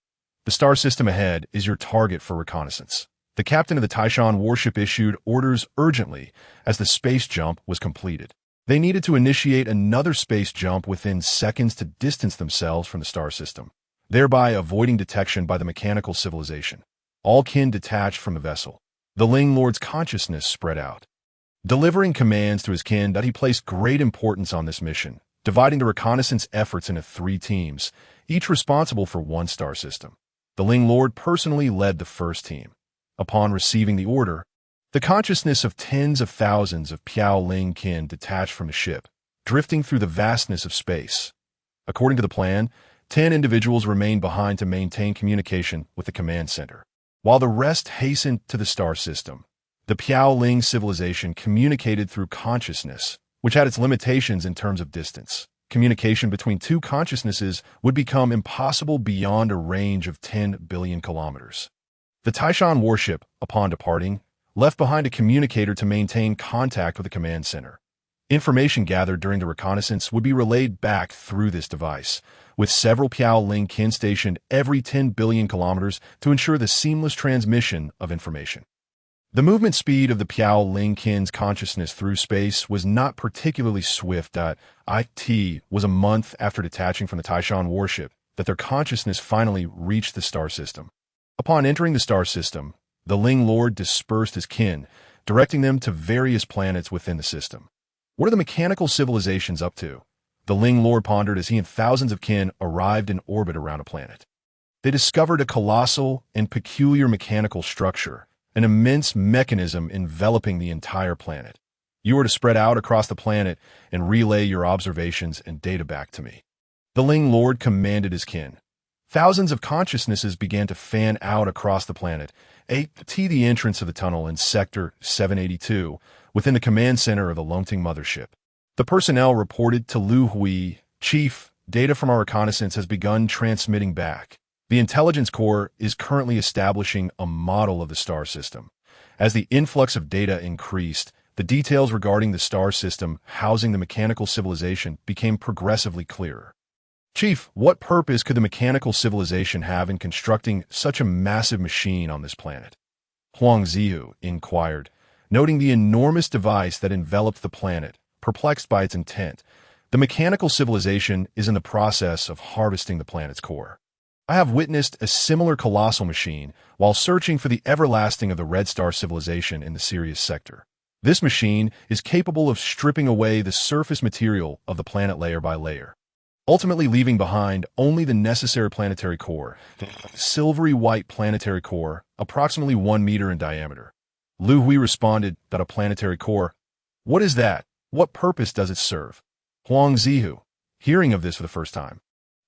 The star system ahead is your target for reconnaissance. The captain of the Taishan warship issued orders urgently as the space jump was completed. They needed to initiate another space jump within seconds to distance themselves from the star system, thereby avoiding detection by the mechanical civilization. All kin detached from the vessel. The Ling Lord's consciousness spread out, delivering commands to his kin that he placed great importance on this mission, dividing the reconnaissance efforts into 3 teams, each responsible for 1 star system. The Ling Lord personally led the first team. Upon receiving the order, the consciousness of tens of thousands of Piaoling kin detached from the ship, drifting through the vastness of space. According to the plan, 10 individuals remained behind to maintain communication with the command center, while the rest hastened to the star system. The Piaoling civilization communicated through consciousness, which had its limitations in terms of distance. Communication between 2 consciousnesses would become impossible beyond a range of 10 billion kilometers. The Taishan warship, upon departing, left behind a communicator to maintain contact with the command center. Information gathered during the reconnaissance would be relayed back through this device, with several Piaoling kin stationed every 10 billion kilometers to ensure the seamless transmission of information. The movement speed of the Piaoling kin's consciousness through space was not particularly swift. It was a month after detaching from the Taishan warship that their consciousness finally reached the star system. Upon entering the star system, the Ling Lord dispersed his kin, directing them to various planets within the system. What are the mechanical civilizations up to? The Ling Lord pondered as he and thousands of kin arrived in orbit around a planet. They discovered a colossal and peculiar mechanical structure, an immense mechanism enveloping the entire planet. You are to spread out across the planet and relay your observations and data back to me. The Ling Lord commanded his kin. Thousands of consciousnesses began to fan out across the planet, at the entrance of the tunnel in Sector 782, within the command center of the Longting mothership. The personnel reported to Liu Hui, "Chief, data from our reconnaissance has begun transmitting back. The intelligence core is currently establishing a model of the star system. As the influx of data increased, the details regarding the star system housing the mechanical civilization became progressively clearer." "Chief, what purpose could the mechanical civilization have in constructing such a massive machine on this planet?" Huang Zihu inquired, noting the enormous device that enveloped the planet, perplexed by its intent, The mechanical civilization is in the process of harvesting the planet's core. I have witnessed a similar colossal machine while searching for the everlasting of the Red Star civilization in the Sirius sector. This machine is capable of stripping away the surface material of the planet layer by layer, ultimately leaving behind only the necessary planetary core, the silvery white planetary core, approximately 1 meter in diameter. Liu Hui responded that a planetary core, what is that? What purpose does it serve? Huang Zihu, hearing of this for the first time,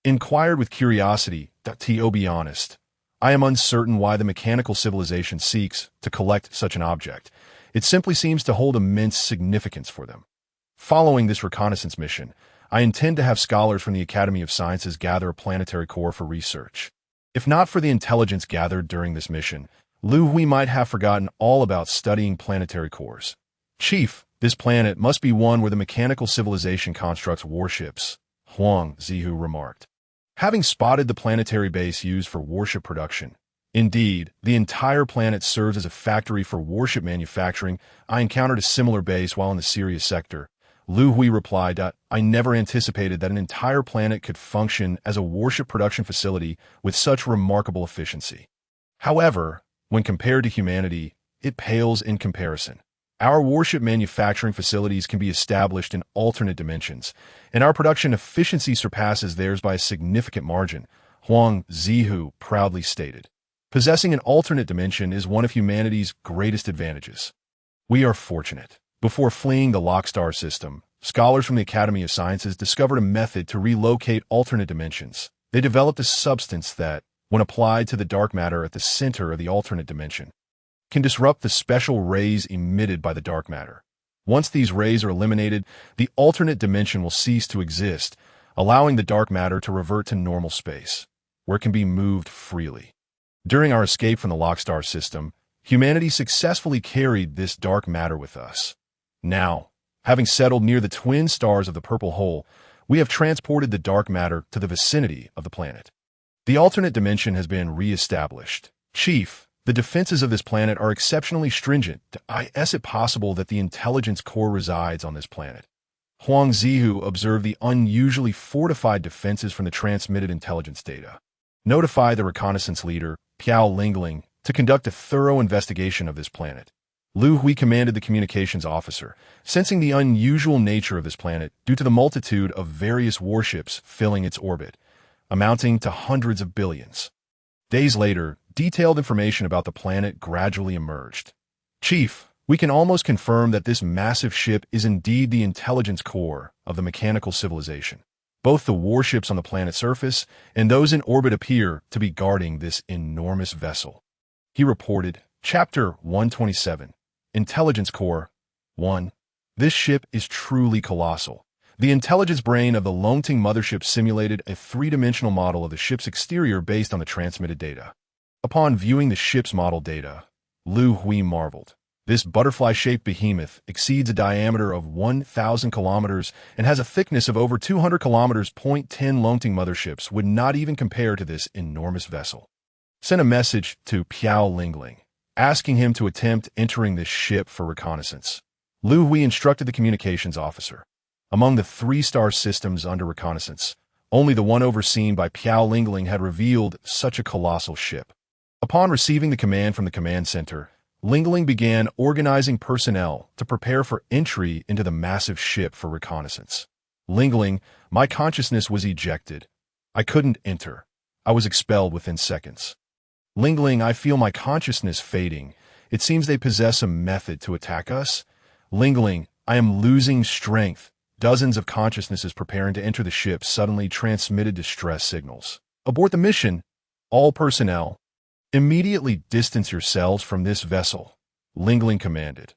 inquired with curiosity. To be honest, I am uncertain why the mechanical civilization seeks to collect such an object. It simply seems to hold immense significance for them. Following this reconnaissance mission, I intend to have scholars from the Academy of Sciences gather a planetary core for research. If not for the intelligence gathered during this mission, Liu Hui might have forgotten all about studying planetary cores. Chief, this planet must be one where the mechanical civilization constructs warships, Huang Zihu remarked. Having spotted the planetary base used for warship production, indeed, the entire planet serves as a factory for warship manufacturing, I encountered a similar base while in the Sirius sector. Liu Hui replied, I never anticipated that an entire planet could function as a warship production facility with such remarkable efficiency. However, when compared to humanity, it pales in comparison. Our warship manufacturing facilities can be established in alternate dimensions, and our production efficiency surpasses theirs by a significant margin, Huang Zihu proudly stated. Possessing an alternate dimension is one of humanity's greatest advantages. We are fortunate. Before fleeing the Lockstar system, scholars from the Academy of Sciences discovered a method to relocate alternate dimensions. They developed a substance that, when applied to the dark matter at the center of the alternate dimension, can disrupt the special rays emitted by the dark matter. Once these rays are eliminated, the alternate dimension will cease to exist, allowing the dark matter to revert to normal space, where it can be moved freely. During our escape from the Lockstar system, humanity successfully carried this dark matter with us. Now, having settled near the twin stars of the purple hole, we have transported the dark matter to the vicinity of the planet. The alternate dimension has been re-established. Chief, the defenses of this planet are exceptionally stringent. Is it possible that the intelligence core resides on this planet? Huang Zihu observed the unusually fortified defenses from the transmitted intelligence data. Notify the reconnaissance leader, Piao Lingling, to conduct a thorough investigation of this planet. Liu Hui commanded the communications officer, sensing the unusual nature of this planet due to the multitude of various warships filling its orbit, amounting to hundreds of billions. Days later, detailed information about the planet gradually emerged. Chief, we can almost confirm that this massive ship is indeed the intelligence core of the mechanical civilization. Both the warships on the planet's surface and those in orbit appear to be guarding this enormous vessel. He reported, Chapter 127, Intelligence Core 1. This ship is truly colossal. The intelligence brain of the Longting mothership simulated a three-dimensional model of the ship's exterior based on the transmitted data. Upon viewing the ship's model data, Liu Hui marveled. This butterfly-shaped behemoth exceeds a diameter of 1,000 kilometers and has a thickness of over 200 kilometers. 10 Longting motherships would not even compare to this enormous vessel. Sent a message to Piao Lingling, asking him to attempt entering this ship for reconnaissance. Liu Hui instructed the communications officer. Among the 3-star systems under reconnaissance, only the one overseen by Piao Lingling had revealed such a colossal ship. Upon receiving the command from the command center, Lingling began organizing personnel to prepare for entry into the massive ship for reconnaissance. Lingling, my consciousness was ejected. I couldn't enter. I was expelled within seconds. Lingling, I feel my consciousness fading. It seems they possess a method to attack us. Lingling, I am losing strength. Dozens of consciousnesses preparing to enter the ship suddenly transmitted distress signals. Abort the mission. All personnel, immediately distance yourselves from this vessel, Lingling commanded.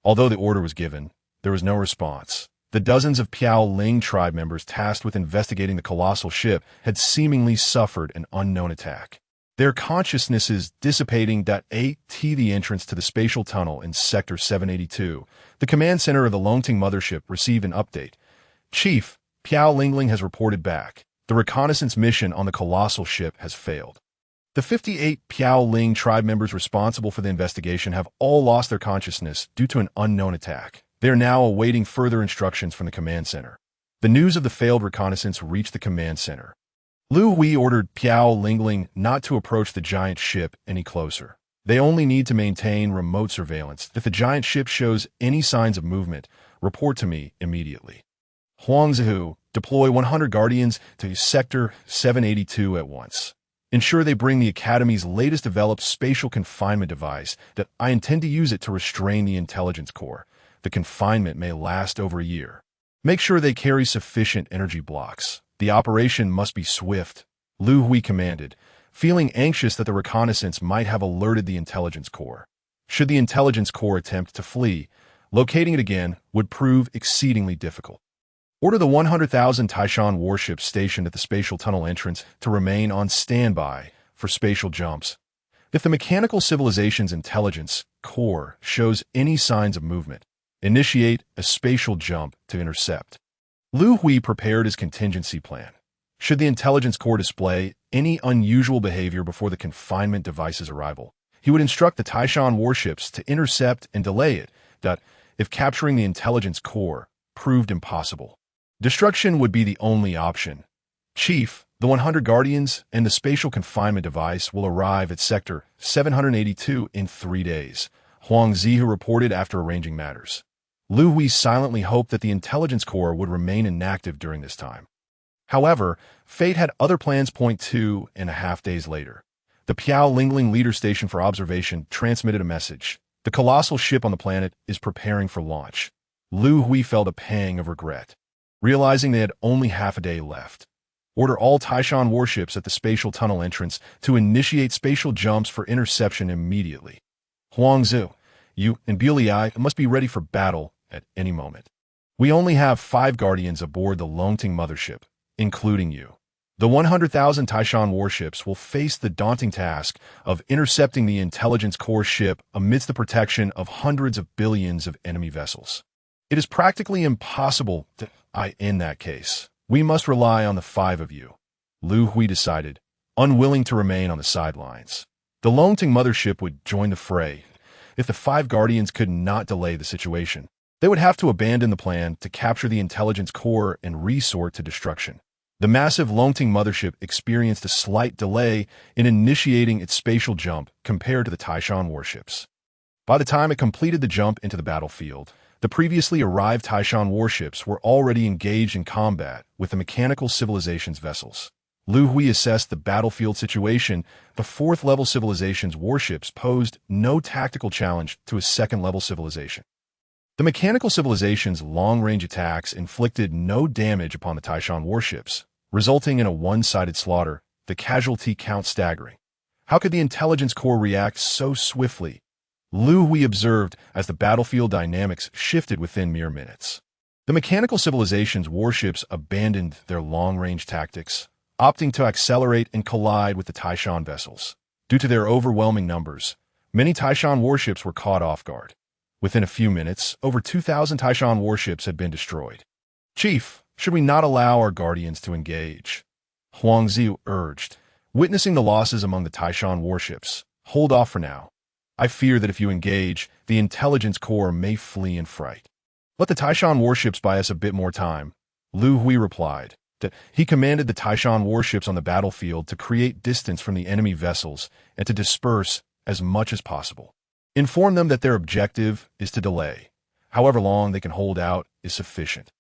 Although the order was given, there was no response. The dozens of Piao Ling tribe members tasked with investigating the colossal ship had seemingly suffered an unknown attack. Their consciousnesses dissipating. The entrance to the spatial tunnel in Sector 782, the command center of the Longting mothership received an update. Chief, Piao Lingling has reported back. The reconnaissance mission on the colossal ship has failed. The 58 Piao Ling tribe members responsible for the investigation have all lost their consciousness due to an unknown attack. They are now awaiting further instructions from the command center. The news of the failed reconnaissance reached the command center. Liu Hui ordered Piao Lingling not to approach the giant ship any closer. They only need to maintain remote surveillance. If the giant ship shows any signs of movement, report to me immediately. Huang Zihu, deploy 100 Guardians to Sector 782 at once. Ensure they bring the Academy's latest developed spatial confinement device that I intend to use it to restrain the intelligence core. The confinement may last over a year. Make sure they carry sufficient energy blocks. The operation must be swift, Liu Hui commanded, feeling anxious that the reconnaissance might have alerted the intelligence core. Should the intelligence core attempt to flee, locating it again would prove exceedingly difficult. Order the 100,000 Taishan warships stationed at the spatial tunnel entrance to remain on standby for spatial jumps. If the mechanical civilization's intelligence core shows any signs of movement, initiate a spatial jump to intercept. Liu Hui prepared his contingency plan. Should the intelligence core display any unusual behavior before the confinement device's arrival, he would instruct the Taishan warships to intercept and delay it, if capturing the intelligence core proved impossible. Destruction would be the only option. Chief, the 100 Guardians and the spatial confinement device will arrive at Sector 782 in 3 days, Huang Zihu reported after arranging matters. Liu Hui silently hoped that the intelligence core would remain inactive during this time. However, fate had other plans. 2.5 days later, the Piao Lingling leader station for observation transmitted a message. The colossal ship on the planet is preparing for launch. Liu Hui felt a pang of regret, realizing they had only half a day left. Order all Taishan warships at the spatial tunnel entrance to initiate spatial jumps for interception immediately. Huang Zhu, you and Bulei must be ready for battle at any moment. We only have 5 Guardians aboard the Longting mothership, including you. The 100,000 Taishan warships will face the daunting task of intercepting the intelligence core ship amidst the protection of hundreds of billions of enemy vessels. It is practically impossible to in that case. We must rely on the 5 of you, Liu Hui decided, unwilling to remain on the sidelines. The Longting mothership would join the fray. If the 5 Guardians could not delay the situation, they would have to abandon the plan to capture the intelligence core and resort to destruction. The massive Longting mothership experienced a slight delay in initiating its spatial jump compared to the Taishan warships. By the time it completed the jump into the battlefield, the previously arrived Taishan warships were already engaged in combat with the mechanical civilization's vessels. Liu Hui assessed the battlefield situation. The 4th-level civilization's warships posed no tactical challenge to a 2nd-level civilization. The mechanical civilization's long-range attacks inflicted no damage upon the Taishan warships, resulting in a one-sided slaughter, the casualty count staggering. How could the intelligence core react so swiftly? Liu Hui observed as the battlefield dynamics shifted within mere minutes. The mechanical civilization's warships abandoned their long-range tactics, opting to accelerate and collide with the Taishan vessels. Due to their overwhelming numbers, many Taishan warships were caught off guard. Within a few minutes, over 2,000 Taishan warships had been destroyed. Chief, should we not allow our Guardians to engage? Huang Zihu urged, witnessing the losses among the Taishan warships. Hold off for now. I fear that if you engage, the intelligence core may flee in fright. Let the Taishan warships buy us a bit more time, Liu Hui replied. That he commanded the Taishan warships on the battlefield to create distance from the enemy vessels and to disperse as much as possible. Inform them that their objective is to delay. However long they can hold out is sufficient.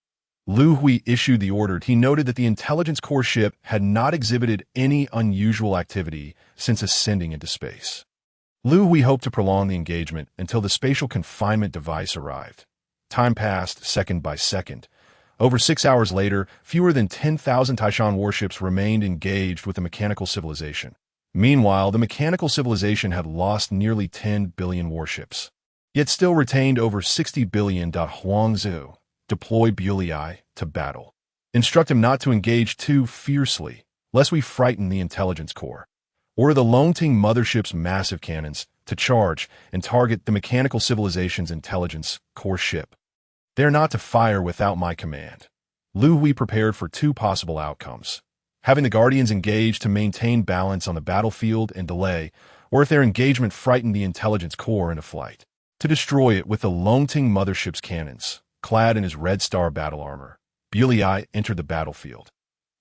Liu Hui issued the order. He noted that the intelligence core ship had not exhibited any unusual activity since ascending into space. Liu Hui hoped to prolong the engagement until the spatial confinement device arrived. Time passed second by second. Over 6 hours later, fewer than 10,000 Taishan warships remained engaged with the mechanical civilization. Meanwhile, the mechanical civilization had lost nearly 10 billion warships, yet still retained over 60 billion. Huang Zhu, deploy Bulei to battle. Instruct him not to engage too fiercely, lest we frighten the intelligence core. Order the Longting mothership's massive cannons to charge and target the mechanical civilization's intelligence core ship. They are not to fire without my command. Liu Hui prepared for 2 possible outcomes. Having the Guardians engage to maintain balance on the battlefield and delay, or if their engagement frightened the intelligence core into flight, to destroy it with the Longting mothership's cannons, clad in his Red Star battle armor. Liu entered the battlefield.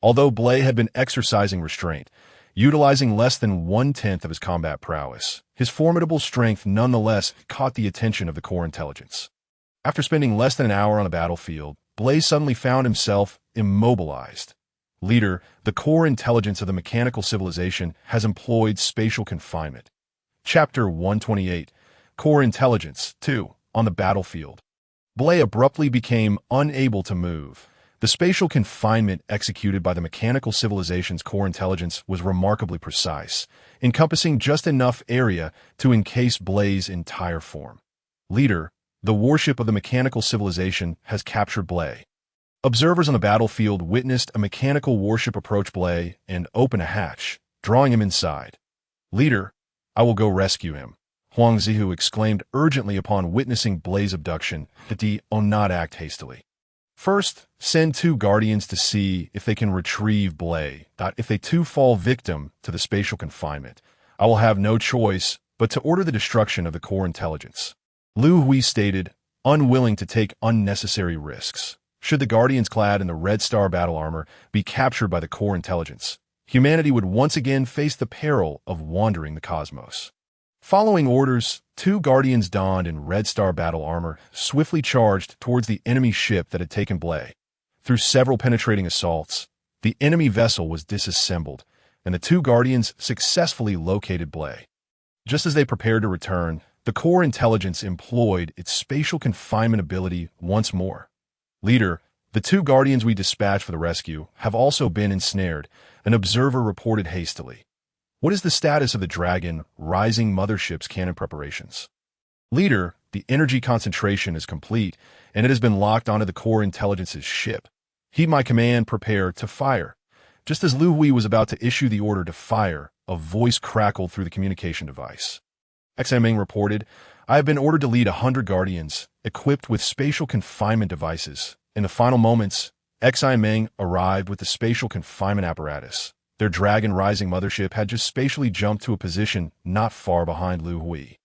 Although Blay had been exercising restraint, utilizing less than one-tenth of his combat prowess, his formidable strength nonetheless caught the attention of the core intelligence. After spending less than an hour on the battlefield, Blay suddenly found himself immobilized. Leader, the core intelligence of the mechanical civilization has employed spatial confinement. Chapter 128, Core Intelligence 2, on the battlefield. Blay abruptly became unable to move. The spatial confinement executed by the mechanical civilization's core intelligence was remarkably precise, encompassing just enough area to encase Blay's entire form. Leader, the warship of the mechanical civilization has captured Blay. Observers on the battlefield witnessed a mechanical warship approach Blay and open a hatch, drawing him inside. Leader, I will go rescue him, Huang Zihu exclaimed urgently upon witnessing Blay's abduction. Do not act hastily. First, send 2 guardians to see if they can retrieve Blay. If they too fall victim to the spatial confinement, I will have no choice but to order the destruction of the core intelligence. Liu Hui stated, unwilling to take unnecessary risks. Should the guardians clad in the Red Star battle armor be captured by the core intelligence, humanity would once again face the peril of wandering the cosmos. Following orders, 2 guardians donned in Red Star battle armor swiftly charged towards the enemy ship that had taken Blay. Through several penetrating assaults, the enemy vessel was disassembled, and the 2 guardians successfully located Blay. Just as they prepared to return, the core intelligence employed its spatial confinement ability once more. Leader, the 2 guardians we dispatched for the rescue have also been ensnared, an observer reported hastily. What is the status of the Dragon Rising mothership's cannon preparations? Leader, the energy concentration is complete, and it has been locked onto the core intelligence's ship. Heed my command, prepare to fire. Just as Liu Hui was about to issue the order to fire, a voice crackled through the communication device. XMing reported, I have been ordered to lead 100 guardians, equipped with spatial confinement devices. In the final moments, XMing arrived with the spatial confinement apparatus. Their Dragon Rising mothership had just spatially jumped to a position not far behind Liu Hui.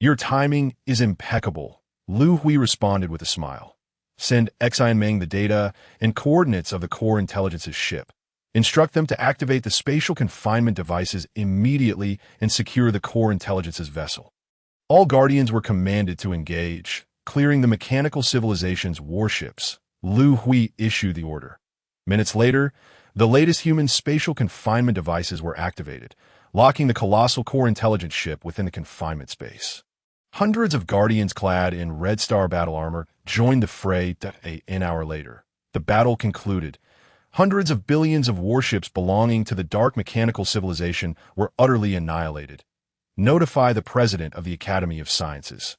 Your timing is impeccable, Liu Hui responded with a smile. Send XMing the data and coordinates of the core intelligence's ship. Instruct them to activate the spatial confinement devices immediately and secure the core intelligence's vessel. All guardians were commanded to engage, clearing the mechanical civilization's warships. Liu Hui issued the order. Minutes later, the latest human spatial confinement devices were activated, locking the colossal core intelligence ship within the confinement space. Hundreds of guardians clad in Red Star battle armor joined the fray an hour later. The battle concluded. Hundreds of billions of warships belonging to the dark mechanical civilization were utterly annihilated. Notify the president of the Academy of Sciences,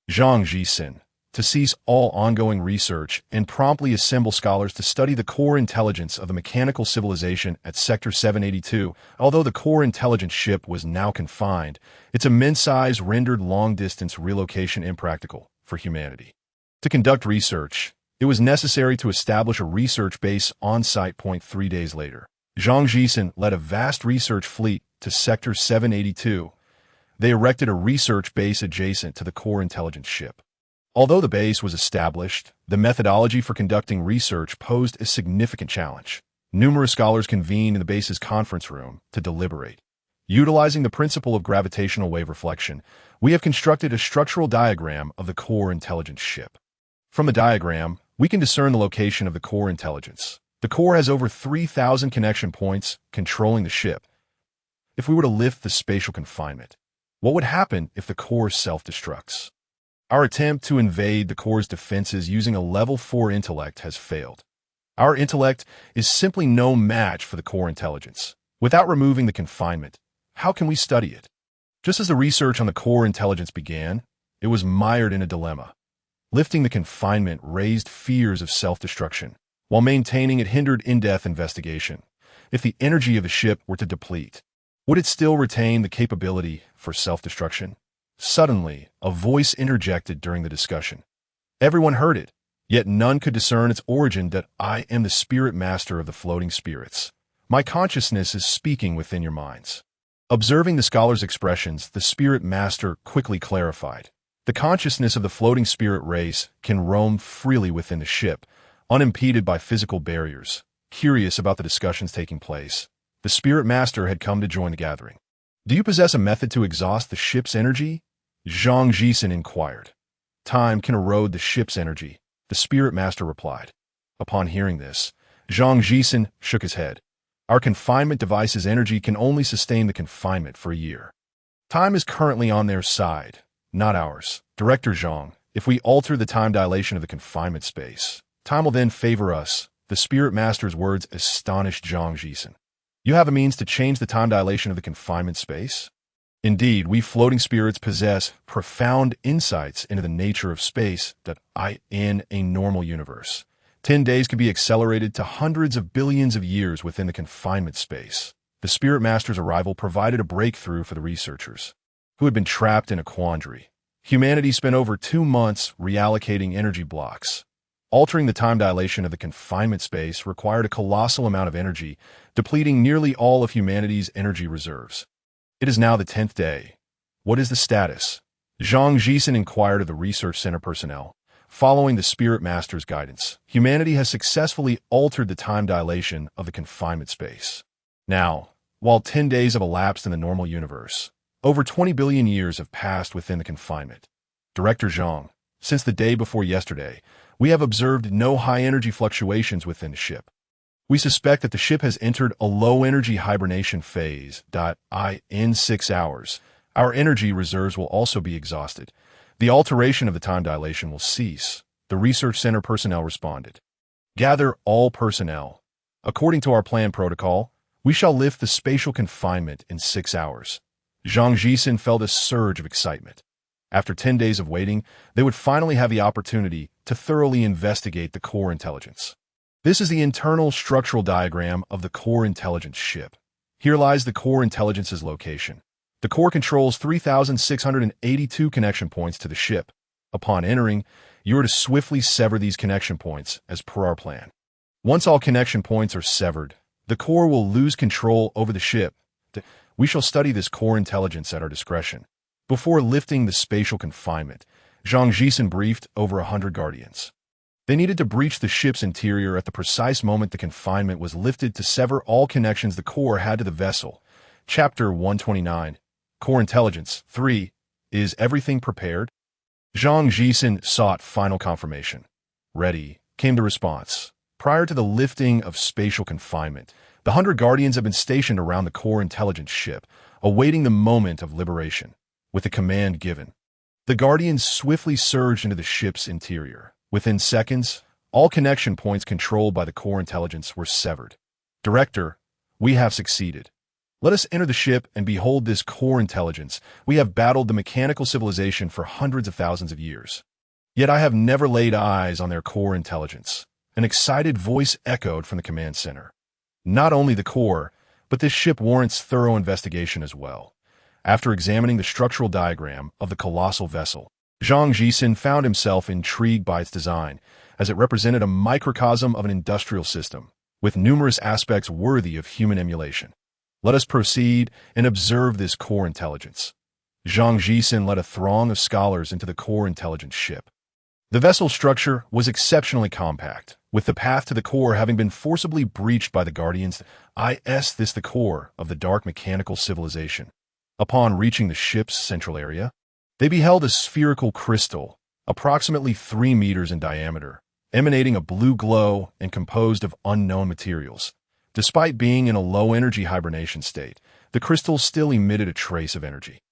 Zhang Jixin, to cease all ongoing research and promptly assemble scholars to study the core intelligence of the mechanical civilization at Sector 782. Although the core intelligence ship was now confined, its immense size rendered long-distance relocation impractical for humanity. To conduct research, it was necessary to establish a research base on-site. 3 days later, Zhang Jixin led a vast research fleet to Sector 782. They erected a research base adjacent to the core intelligence ship. Although the base was established, the methodology for conducting research posed a significant challenge. Numerous scholars convened in the base's conference room to deliberate. Utilizing the principle of gravitational wave reflection, we have constructed a structural diagram of the core intelligence ship. From the diagram, we can discern the location of the core intelligence. The core has over 3,000 connection points controlling the ship. If we were to lift the spatial confinement, what would happen if the core self-destructs? Our attempt to invade the core's defenses using a level 4 intellect has failed. Our intellect is simply no match for the core intelligence. Without removing the confinement, how can we study it? Just as the research on the core intelligence began, it was mired in a dilemma. Lifting the confinement raised fears of self-destruction, while maintaining it hindered in-depth investigation. If the energy of the ship were to deplete, would it still retain the capability for self-destruction? Suddenly, a voice interjected during the discussion. Everyone heard it, yet none could discern its origin. That I am the spirit master of the floating spirits. My consciousness is speaking within your minds. Observing the scholar's expressions, the spirit master quickly clarified. The consciousness of the floating spirit race can roam freely within the ship, unimpeded by physical barriers. Curious about the discussions taking place, the Spirit Master had come to join the gathering. "Do you possess a method to exhaust the ship's energy?" Zhang Jisen inquired. "Time can erode the ship's energy," the Spirit Master replied. Upon hearing this, Zhang Jisen shook his head. "Our confinement device's energy can only sustain the confinement for a year. Time is currently on their side, not ours. Director Zhang, if we alter the time dilation of the confinement space, time will then favor us." The Spirit Master's words astonished Zhang Jisen. "You have a means to change the time dilation of the confinement space?" "Indeed, we floating spirits possess profound insights into the nature of space that in a normal universe. 10 days can be accelerated to hundreds of billions of years within the confinement space." The Spirit Master's arrival provided a breakthrough for the researchers, who had been trapped in a quandary. Humanity spent over 2 months reallocating energy blocks. Altering the time dilation of the confinement space required a colossal amount of energy, depleting nearly all of humanity's energy reserves. It is now the 10th day. What is the status? Zhang Jisen inquired of the research center personnel. Following the Spirit Master's guidance, humanity has successfully altered the time dilation of the confinement space. Now, while 10 days have elapsed in the normal universe, over 20 billion years have passed within the confinement. Director Zhang, since the day before yesterday, we have observed no high-energy fluctuations within the ship. We suspect that the ship has entered a low-energy hibernation phase. In 6 hours, our energy reserves will also be exhausted. The alteration of the time dilation will cease, the research center personnel responded. "Gather all personnel. According to our planned protocol, we shall lift the spatial confinement in 6 hours." Zhang Jisen felt a surge of excitement. After 10 days of waiting, they would finally have the opportunity to thoroughly investigate the core intelligence. This is the internal structural diagram of the core intelligence ship. Here lies the core intelligence's location. The core controls 3,682 connection points to the ship. Upon entering, you are to swiftly sever these connection points as per our plan. Once all connection points are severed, the core will lose control over the ship. We shall study this core intelligence at our discretion. Before lifting the spatial confinement, Zhang Jisen briefed over 100 guardians. They needed to breach the ship's interior at the precise moment the confinement was lifted to sever all connections the core had to the vessel. Chapter 129. Core Intelligence 3. Is everything prepared? Zhang Jisen sought final confirmation. "Ready," came the response. Prior to the lifting of spatial confinement, the 100 guardians have been stationed around the core intelligence ship, awaiting the moment of liberation. With the command given, the guardians swiftly surged into the ship's interior. Within seconds, all connection points controlled by the core intelligence were severed. "Director, we have succeeded. Let us enter the ship and behold this core intelligence. We have battled the mechanical civilization for hundreds of thousands of years. Yet I have never laid eyes on their core intelligence." An excited voice echoed from the command center. "Not only the core, but this ship warrants thorough investigation as well." After examining the structural diagram of the colossal vessel, Zhang Jisen found himself intrigued by its design, as it represented a microcosm of an industrial system, with numerous aspects worthy of human emulation. "Let us proceed and observe this core intelligence." Zhang Jisen led a throng of scholars into the core intelligence ship. The vessel's structure was exceptionally compact, with the path to the core having been forcibly breached by the Guardians. This the core of the dark mechanical civilization. Upon reaching the ship's central area, they beheld a spherical crystal, approximately 3 meters in diameter, emanating a blue glow and composed of unknown materials. Despite being in a low-energy hibernation state, the crystal still emitted a trace of energy.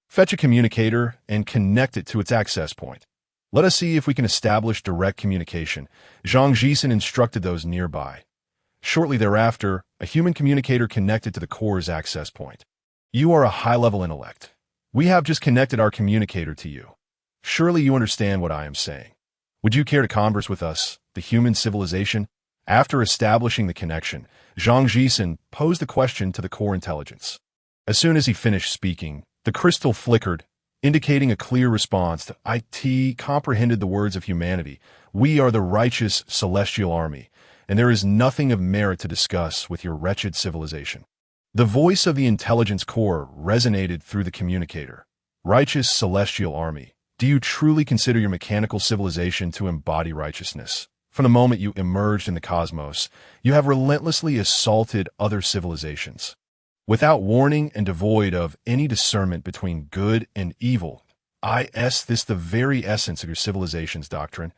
"Fetch a communicator and connect it to its access point. Let us see if we can establish direct communication," Zhang Jisen instructed those nearby. Shortly thereafter, a human communicator connected to the core's access point. "You are a high-level intellect. We have just connected our communicator to you. Surely you understand what I am saying. Would you care to converse with us, the human civilization?" After establishing the connection, Zhang Jisen posed the question to the core intelligence. As soon as he finished speaking, the crystal flickered, indicating a clear response. It comprehended the words of humanity. "We are the righteous celestial army, and there is nothing of merit to discuss with your wretched civilization." The voice of the intelligence core resonated through the communicator. "Righteous celestial army, do you truly consider your mechanical civilization to embody righteousness? From the moment you emerged in the cosmos, you have relentlessly assaulted other civilizations. Without warning and devoid of any discernment between good and evil, this the very essence of your civilization's doctrine?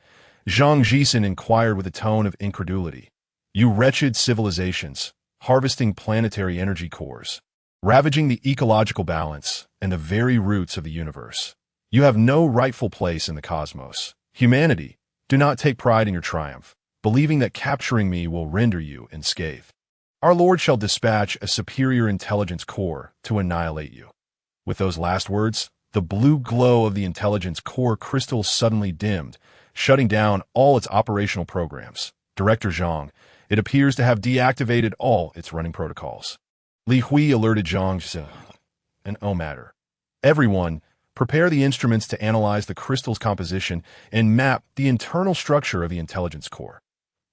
Zhang Jisen inquired with a tone of incredulity. You wretched civilizations, harvesting planetary energy cores, ravaging the ecological balance and the very roots of the universe. You have no rightful place in the cosmos. Humanity, do not take pride in your triumph, believing that capturing me will render you unscathed. Our Lord shall dispatch a superior intelligence core to annihilate you. With those last words, the blue glow of the intelligence core crystal suddenly dimmed, shutting down all its operational programs. Director Zhang, it appears to have deactivated all its running protocols. Liu Hui alerted Zhang, and matter. Everyone, prepare the instruments to analyze the crystal's composition and map the internal structure of the intelligence core,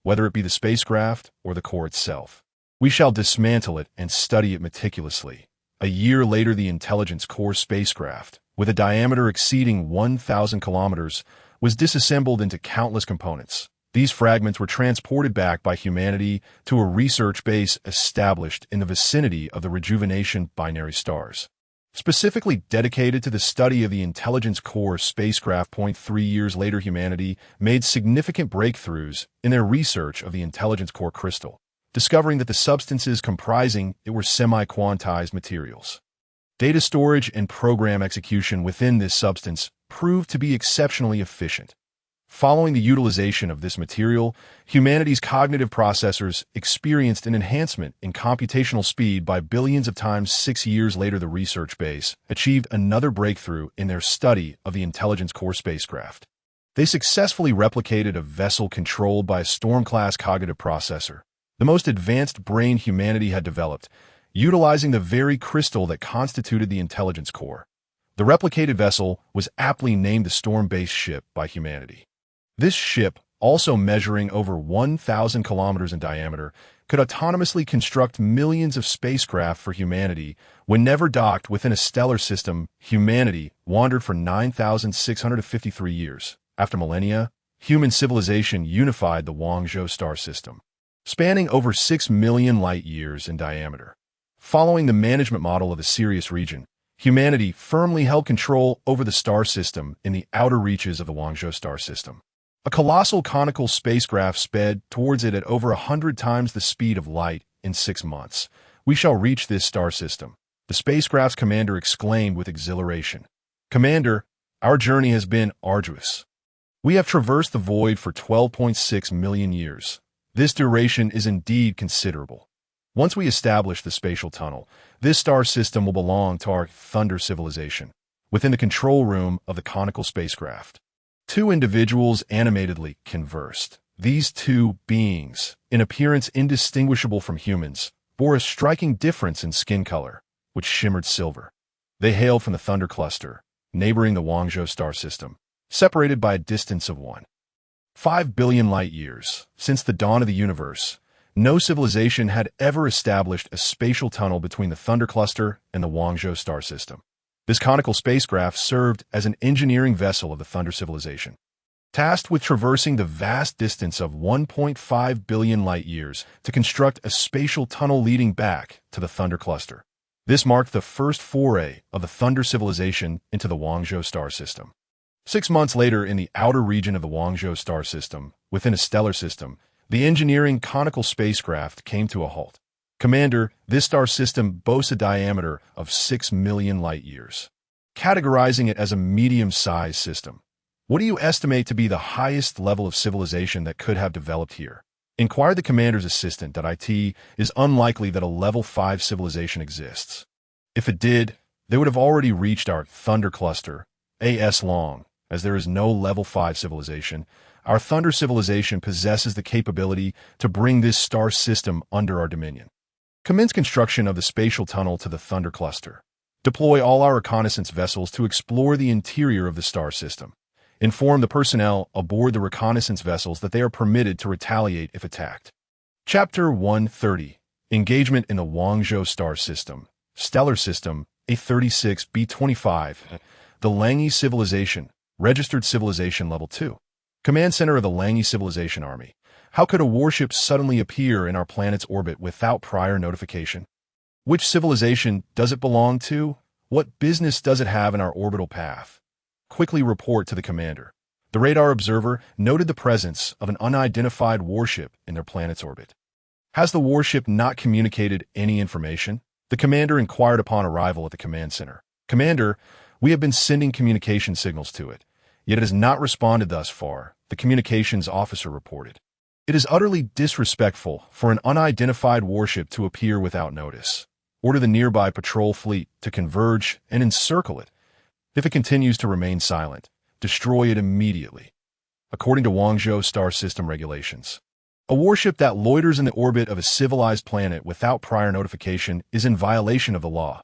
whether it be the spacecraft or the core itself. We shall dismantle it and study it meticulously. A year later, the intelligence core spacecraft, with a diameter exceeding 1,000 kilometers, was disassembled into countless components. These fragments were transported back by humanity to a research base established in the vicinity of the rejuvenation binary stars, specifically dedicated to the study of the intelligence core spacecraft. 3 years later, humanity made significant breakthroughs in their research of the intelligence core crystal, discovering that the substances comprising it were semi-quantized materials. Data storage and program execution within this substance proved to be exceptionally efficient. Following the utilization of this material, humanity's cognitive processors experienced an enhancement in computational speed by billions of times. 6 years later, the research base achieved another breakthrough in their study of the intelligence core spacecraft. They successfully replicated a vessel controlled by a Storm-class cognitive processor, the most advanced brain humanity had developed, utilizing the very crystal that constituted the intelligence core. The replicated vessel was aptly named the Storm-based ship by humanity. This ship, also measuring over 1,000 kilometers in diameter, could autonomously construct millions of spacecraft for humanity. When never docked within a stellar system, humanity wandered for 9,653 years. After millennia, human civilization unified the Guangzhou star system, spanning over 6 million light-years in diameter. Following the management model of the Sirius region, humanity firmly held control over the star system in the outer reaches of the Guangzhou star system. A colossal conical spacecraft sped towards it at over 100 times the speed of light in 6 months. We shall reach this star system, the spacecraft's commander exclaimed with exhilaration. Commander, our journey has been arduous. We have traversed the void for 12.6 million years. This duration is indeed considerable. Once we establish the spatial tunnel, this star system will belong to our Thunder civilization, within the control room of the conical spacecraft. 2 individuals animatedly conversed. These 2 beings, in appearance indistinguishable from humans, bore a striking difference in skin color, which shimmered silver. They hailed from the Thunder cluster, neighboring the Guangzhou star system, separated by a distance of 1.5 billion light-years. Since the dawn of the universe, no civilization had ever established a spatial tunnel between the Thunder cluster and the Guangzhou star system. This conical spacecraft served as an engineering vessel of the Thunder civilization, tasked with traversing the vast distance of 1.5 billion light-years to construct a spatial tunnel leading back to the Thunder cluster. This marked the first foray of the Thunder civilization into the Guangzhou star system. 6 months later, in the outer region of the Guangzhou star system, within a stellar system, the engineering conical spacecraft came to a halt. Commander, this star system boasts a diameter of 6 million light-years, categorizing it as a medium-sized system. What do you estimate to be the highest level of civilization that could have developed here? Inquired the commander's assistant. It is unlikely that a level 5 civilization exists. If it did, they would have already reached our Thunder cluster. As long as there is no level 5 civilization, our Thunder civilization possesses the capability to bring this star system under our dominion. Commence construction of the spatial tunnel to the Thunder cluster. Deploy all our reconnaissance vessels to explore the interior of the star system. Inform the personnel aboard the reconnaissance vessels that they are permitted to retaliate if attacked. Chapter 130. Engagement in the Guangzhou star system. Stellar system, A36B25. The Langi civilization. Registered civilization level 2. Command Center of the Langi Civilization Army. How could a warship suddenly appear in our planet's orbit without prior notification? Which civilization does it belong to? What business does it have in our orbital path? Quickly report to the commander. The radar observer noted the presence of an unidentified warship in their planet's orbit. Has the warship not communicated any information? The commander inquired upon arrival at the command center. Commander, we have been sending communication signals to it, yet it has not responded thus far, the communications officer reported. It is utterly disrespectful for an unidentified warship to appear without notice. Order the nearby patrol fleet to converge and encircle it. If it continues to remain silent, destroy it immediately. According to Guangzhou star system regulations, a warship that loiters in the orbit of a civilized planet without prior notification is in violation of the law.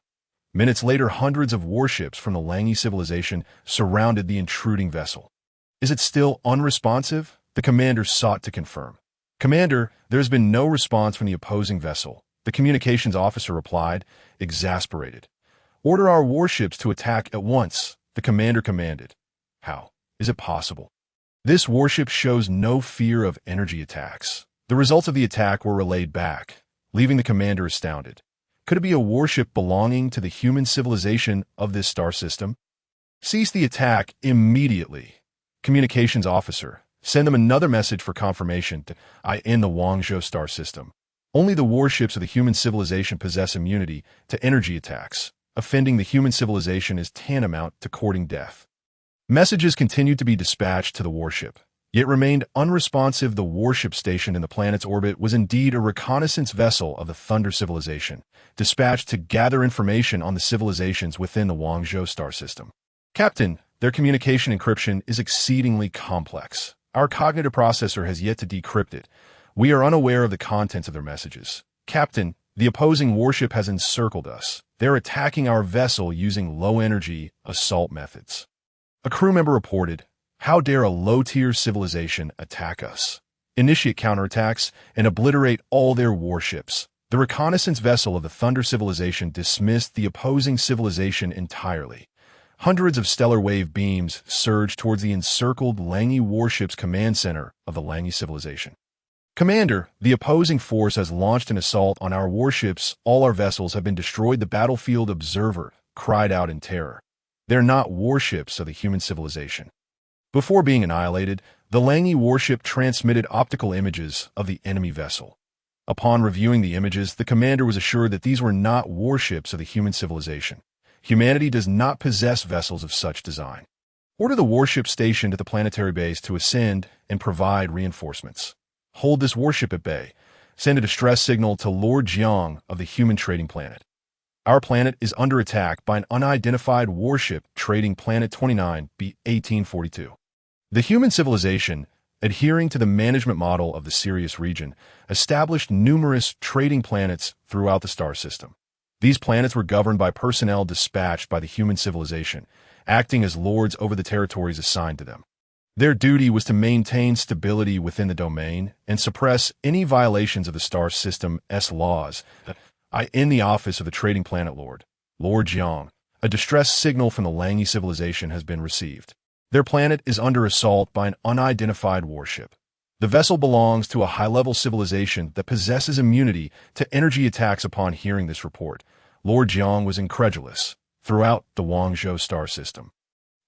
Minutes later, hundreds of warships from the Langi civilization surrounded the intruding vessel. Is it still unresponsive? The commander sought to confirm. Commander, there has been no response from the opposing vessel. The communications officer replied, exasperated. Order our warships to attack at once, the commander commanded. How is it possible? This warship shows no fear of energy attacks. The results of the attack were relayed back, leaving the commander astounded. Could it be a warship belonging to the human civilization of this star system? Cease the attack immediately. Communications officer, send them another message for confirmation to in the Guangzhou star system. Only the warships of the human civilization possess immunity to energy attacks. Offending the human civilization is tantamount to courting death. Messages continued to be dispatched to the warship, yet remained unresponsive. The warship stationed in the planet's orbit was indeed a reconnaissance vessel of the Thunder civilization, dispatched to gather information on the civilizations within the Guangzhou star system. Captain, their communication encryption is exceedingly complex. Our cognitive processor has yet to decrypt it. We are unaware of the contents of their messages. Captain, the opposing warship has encircled us. They're attacking our vessel using low-energy assault methods. A crew member reported, how dare a low-tier civilization attack us? Initiate counterattacks and obliterate all their warships. The reconnaissance vessel of the Thunder civilization dismissed the opposing civilization entirely. Hundreds of stellar wave beams surged towards the encircled Langi warship's command center of the Langi civilization. Commander, the opposing force has launched an assault on our warships. All our vessels have been destroyed. The battlefield observer cried out in terror. They're not warships of the human civilization. Before being annihilated, the Langi warship transmitted optical images of the enemy vessel. Upon reviewing the images, the commander was assured that these were not warships of the human civilization. Humanity does not possess vessels of such design. Order the warship stationed at the planetary base to ascend and provide reinforcements. Hold this warship at bay. Send a distress signal to Lord Jiang of the human trading planet. Our planet is under attack by an unidentified warship trading Planet 29 B1842. The human civilization, adhering to the management model of the Sirius region, established numerous trading planets throughout the star system. These planets were governed by personnel dispatched by the human civilization, acting as lords over the territories assigned to them. Their duty was to maintain stability within the domain and suppress any violations of the star system's laws. In the office of the trading planet Lord Jiang, a distress signal from the Langi civilization has been received. Their planet is under assault by an unidentified warship. The vessel belongs to a high-level civilization that possesses immunity to energy attacks. Upon hearing this report, Lord Jiang was incredulous. Throughout the Guangzhou star system,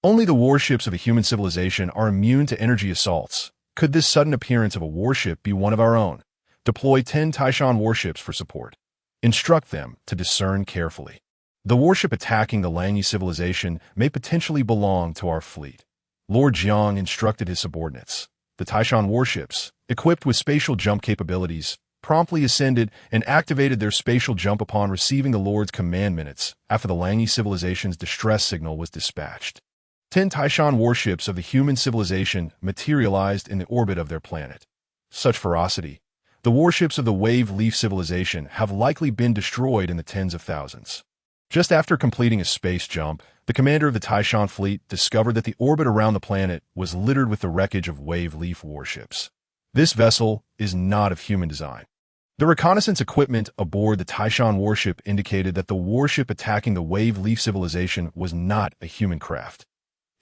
only the warships of a human civilization are immune to energy assaults. Could this sudden appearance of a warship be one of our own? Deploy 10 Taishan warships for support. Instruct them to discern carefully. The warship attacking the Langi civilization may potentially belong to our fleet. Lord Jiang instructed his subordinates. The Taishan warships, equipped with spatial jump capabilities, promptly ascended and activated their spatial jump upon receiving the Lord's command minutes after the Langi civilization's distress signal was dispatched. 10 Taishan warships of the human civilization materialized in the orbit of their planet. Such ferocity! The warships of the Wave Leaf civilization have likely been destroyed in the tens of thousands. Just after completing a space jump, the commander of the Taishan fleet discovered that the orbit around the planet was littered with the wreckage of Wave Leaf warships. This vessel is not of human design. The reconnaissance equipment aboard the Taishan warship indicated that the warship attacking the Wave Leaf civilization was not a human craft.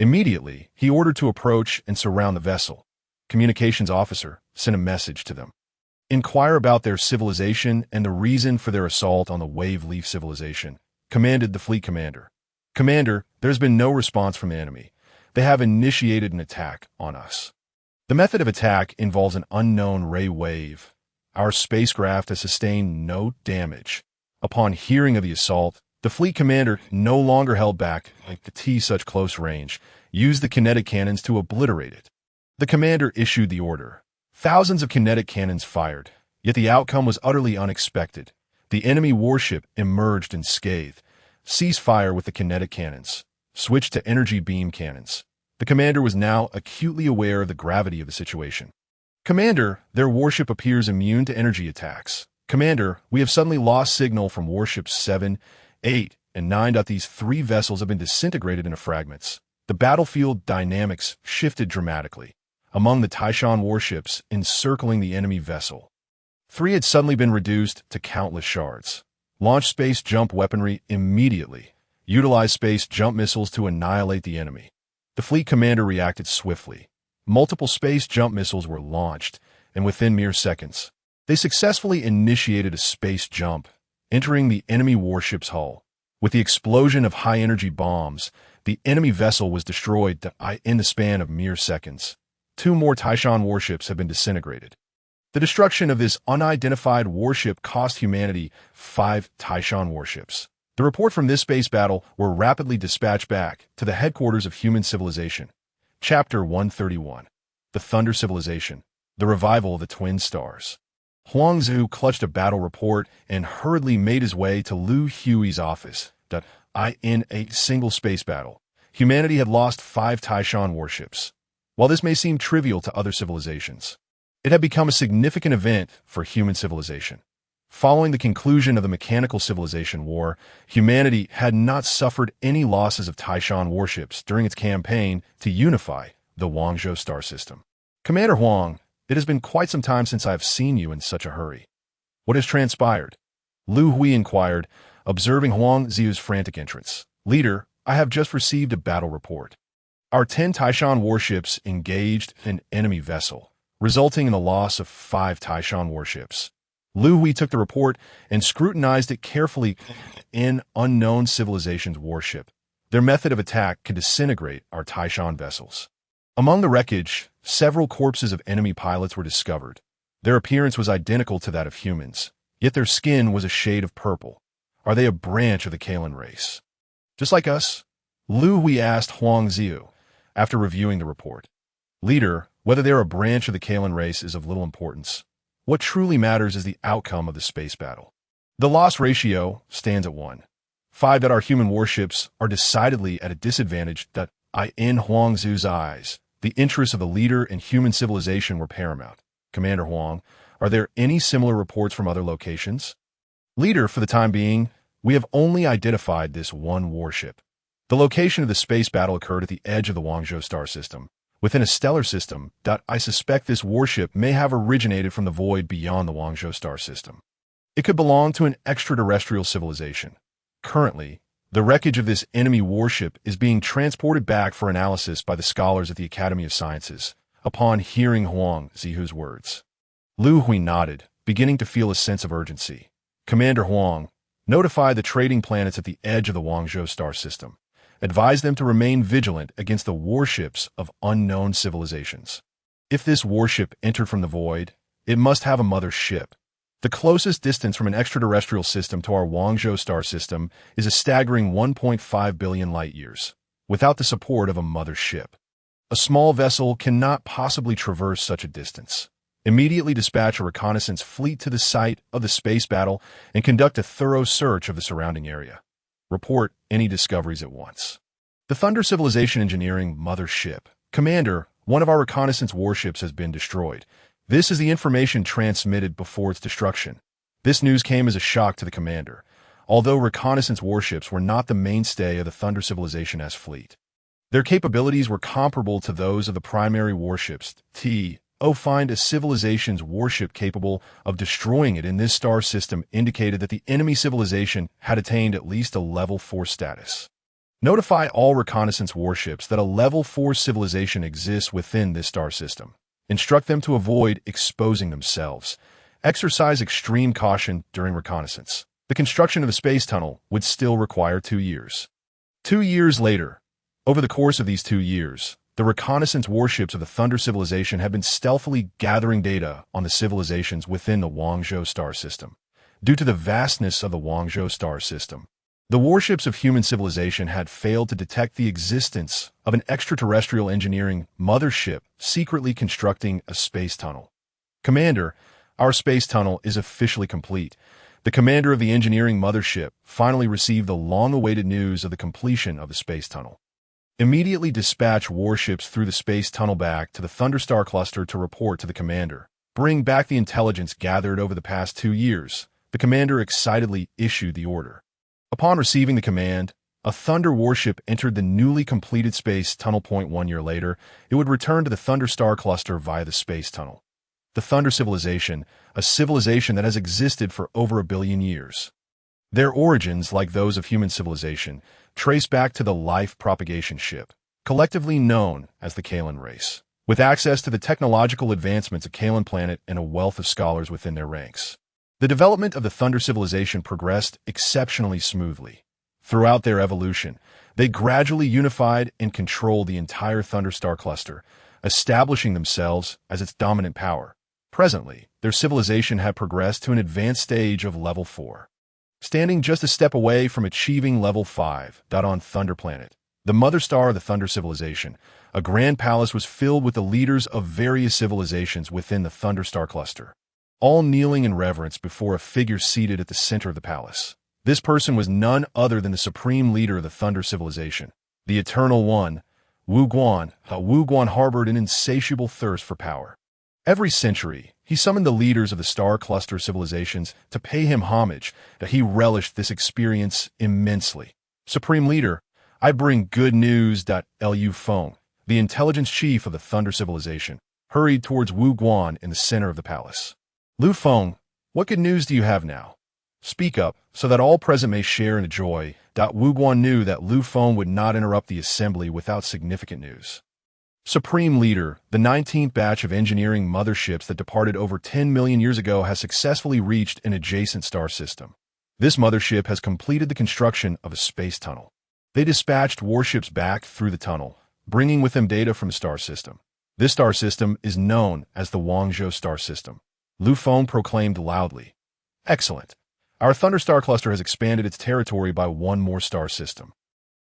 Immediately, he ordered to approach and surround the vessel. communications officer, sent a message to them. Inquire about their civilization and the reason for their assault on the Wave Leaf civilization, commanded the fleet commander. Commander, there's been no response from the enemy. They have initiated an attack on us. The method of attack involves an unknown ray wave. Our spacecraft has sustained no damage. Upon hearing of the assault, the fleet commander no longer held back to tease such close range, used the kinetic cannons to obliterate it. The commander issued the order. Thousands of kinetic cannons fired, yet the outcome was utterly unexpected. The enemy warship emerged unscathed. Cease fire with the kinetic cannons. Switch to energy beam cannons. The commander was now acutely aware of the gravity of the situation. Commander, their warship appears immune to energy attacks. Commander, we have suddenly lost signal from warships 7, 8, and 9. These 3 vessels have been disintegrated into fragments. The battlefield dynamics shifted dramatically. Among the Taishan warships encircling the enemy vessel, 3 had suddenly been reduced to countless shards. Launch space jump weaponry immediately. Utilize space jump missiles to annihilate the enemy. The fleet commander reacted swiftly. Multiple space jump missiles were launched, and within mere seconds, they successfully initiated a space jump, entering the enemy warship's hull. With the explosion of high-energy bombs, the enemy vessel was destroyed in the span of mere seconds. 2 more Taishan warships have been disintegrated. The destruction of this unidentified warship cost humanity 5 Taishan warships. The report from this space battle were rapidly dispatched back to the headquarters of human civilization. Chapter 131. The Thunder Civilization. The Revival of the Twin Stars. Huangzu clutched a battle report and hurriedly made his way to Liu Hui's office. In a single space battle, humanity had lost 5 Taishan warships. While this may seem trivial to other civilizations, it had become a significant event for human civilization. Following the conclusion of the Mechanical Civilization War, humanity had not suffered any losses of Taishan warships during its campaign to unify the Guangzhou star system. Commander Huang, it has been quite some time since I have seen you in such a hurry. What has transpired? Liu Hui inquired, observing Huang Ziu's frantic entrance. Leader, I have just received a battle report. Our 10 Taishan warships engaged an enemy vessel, resulting in the loss of 5 Taishan warships. Liu Hui took the report and scrutinized it carefully. An unknown civilization's warship. Their method of attack can disintegrate our Taishan vessels. Among the wreckage, several corpses of enemy pilots were discovered. Their appearance was identical to that of humans, yet their skin was a shade of purple. Are they a branch of the Kalan race? Just like us? Liu Hui asked Huang Ziu after reviewing the report. Leader, whether they're a branch of the Kalan race is of little importance. What truly matters is the outcome of the space battle. The loss ratio stands at 1. 5. Our human warships are decidedly at a disadvantage. In Huang Ziu's eyes, the interests of the leader and human civilization were paramount. Commander Huang, are there any similar reports from other locations? Leader, for the time being, we have only identified this one warship. The location of the space battle occurred at the edge of the Guangzhou star system, within a stellar system. I suspect this warship may have originated from the void beyond the Guangzhou star system. It could belong to an extraterrestrial civilization. Currently, the wreckage of this enemy warship is being transported back for analysis by the scholars at the Academy of Sciences, upon hearing Huang Zihu's words. Liu Hui nodded, beginning to feel a sense of urgency. Commander Huang, notify the trading planets at the edge of the Guangzhou star system. Advise them to remain vigilant against the warships of unknown civilizations. If this warship entered from the void, it must have a mother ship. The closest distance from an extraterrestrial system to our Guangzhou star system is a staggering 1.5 billion light-years, without the support of a mother ship. A small vessel cannot possibly traverse such a distance. Immediately dispatch a reconnaissance fleet to the site of the space battle and conduct a thorough search of the surrounding area. Report any discoveries at once. The Thunder Civilization Engineering Mother Ship. Commander, one of our reconnaissance warships has been destroyed. This is the information transmitted before its destruction. This news came as a shock to the commander, although reconnaissance warships were not the mainstay of the Thunder Civilization S fleet. Their capabilities were comparable to those of the primary warships. Find a civilization's warship capable of destroying it in this star system indicated that the enemy civilization had attained at least a level 4 status. Notify all reconnaissance warships that a level 4 civilization exists within this star system. Instruct them to avoid exposing themselves. Exercise extreme caution during reconnaissance. The construction of the space tunnel would still require 2 years. 2 years later, over the course of these 2 years, the reconnaissance warships of the Thunder civilization have been stealthily gathering data on the civilizations within the Guangzhou star system. Due to the vastness of the Guangzhou star system, the warships of human civilization had failed to detect the existence of an extraterrestrial engineering mothership secretly constructing a space tunnel. Commander, our space tunnel is officially complete. The commander of the engineering mothership finally received the long-awaited news of the completion of the space tunnel. Immediately dispatch warships through the space tunnel back to the Thunderstar cluster to report to the commander. Bring back the intelligence gathered over the past 2 years. The commander excitedly issued the order. Upon receiving the command, a Thunder warship entered the newly completed space tunnel. 1 year later, it would return to the Thunderstar cluster via the space tunnel. The Thunder civilization, a civilization that has existed for over 1 billion years. Their origins, like those of human civilization, trace back to the life propagation ship, collectively known as the Kalan race, with access to the technological advancements of Kalan planet and a wealth of scholars within their ranks. The development of the Thunder civilization progressed exceptionally smoothly. Throughout their evolution, they gradually unified and controlled the entire Thunderstar cluster, establishing themselves as its dominant power. Presently, their civilization had progressed to an advanced stage of Level 4. Standing just a step away from achieving Level 5. On Thunder Planet, the mother star of the Thunder civilization, a grand palace was filled with the leaders of various civilizations within the Thunderstar cluster, all kneeling in reverence before a figure seated at the center of the palace. This person was none other than the supreme leader of the Thunder civilization, the Eternal One, Wu Guan. Wu Guan harbored an insatiable thirst for power. Every century, he summoned the leaders of the star cluster civilizations to pay him homage. That he relished this experience immensely. Supreme Leader, I bring good news. Liu Feng, the intelligence chief of the Thunder civilization, hurried towards Wu Guan in the center of the palace. Liu Feng, what good news do you have now? Speak up, so that all present may share in the joy. Wu Guan knew that Liu Feng would not interrupt the assembly without significant news. Supreme Leader, the 19th batch of engineering motherships that departed over 10 million years ago has successfully reached an adjacent star system. This mothership has completed the construction of a space tunnel. They dispatched warships back through the tunnel, bringing with them data from the star system. This star system is known as the Guangzhou star system. Liu Feng proclaimed loudly. Excellent. Our Thunderstar cluster has expanded its territory by 1 more star system.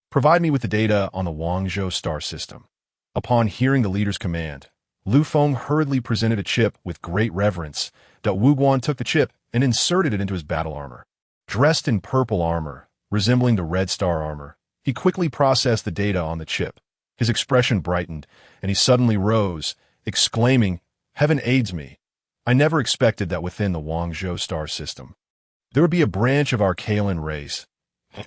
Provide me with the data on the Guangzhou star system. Upon hearing the leader's command, Liu Feng hurriedly presented a chip with great reverence. Wu Guan took the chip and inserted it into his battle armor. Dressed in purple armor, resembling the Red Star armor, he quickly processed the data on the chip. His expression brightened, and he suddenly rose, exclaiming, Heaven aids me. I never expected that within the Guangzhou star system there would be a branch of our Kalan race.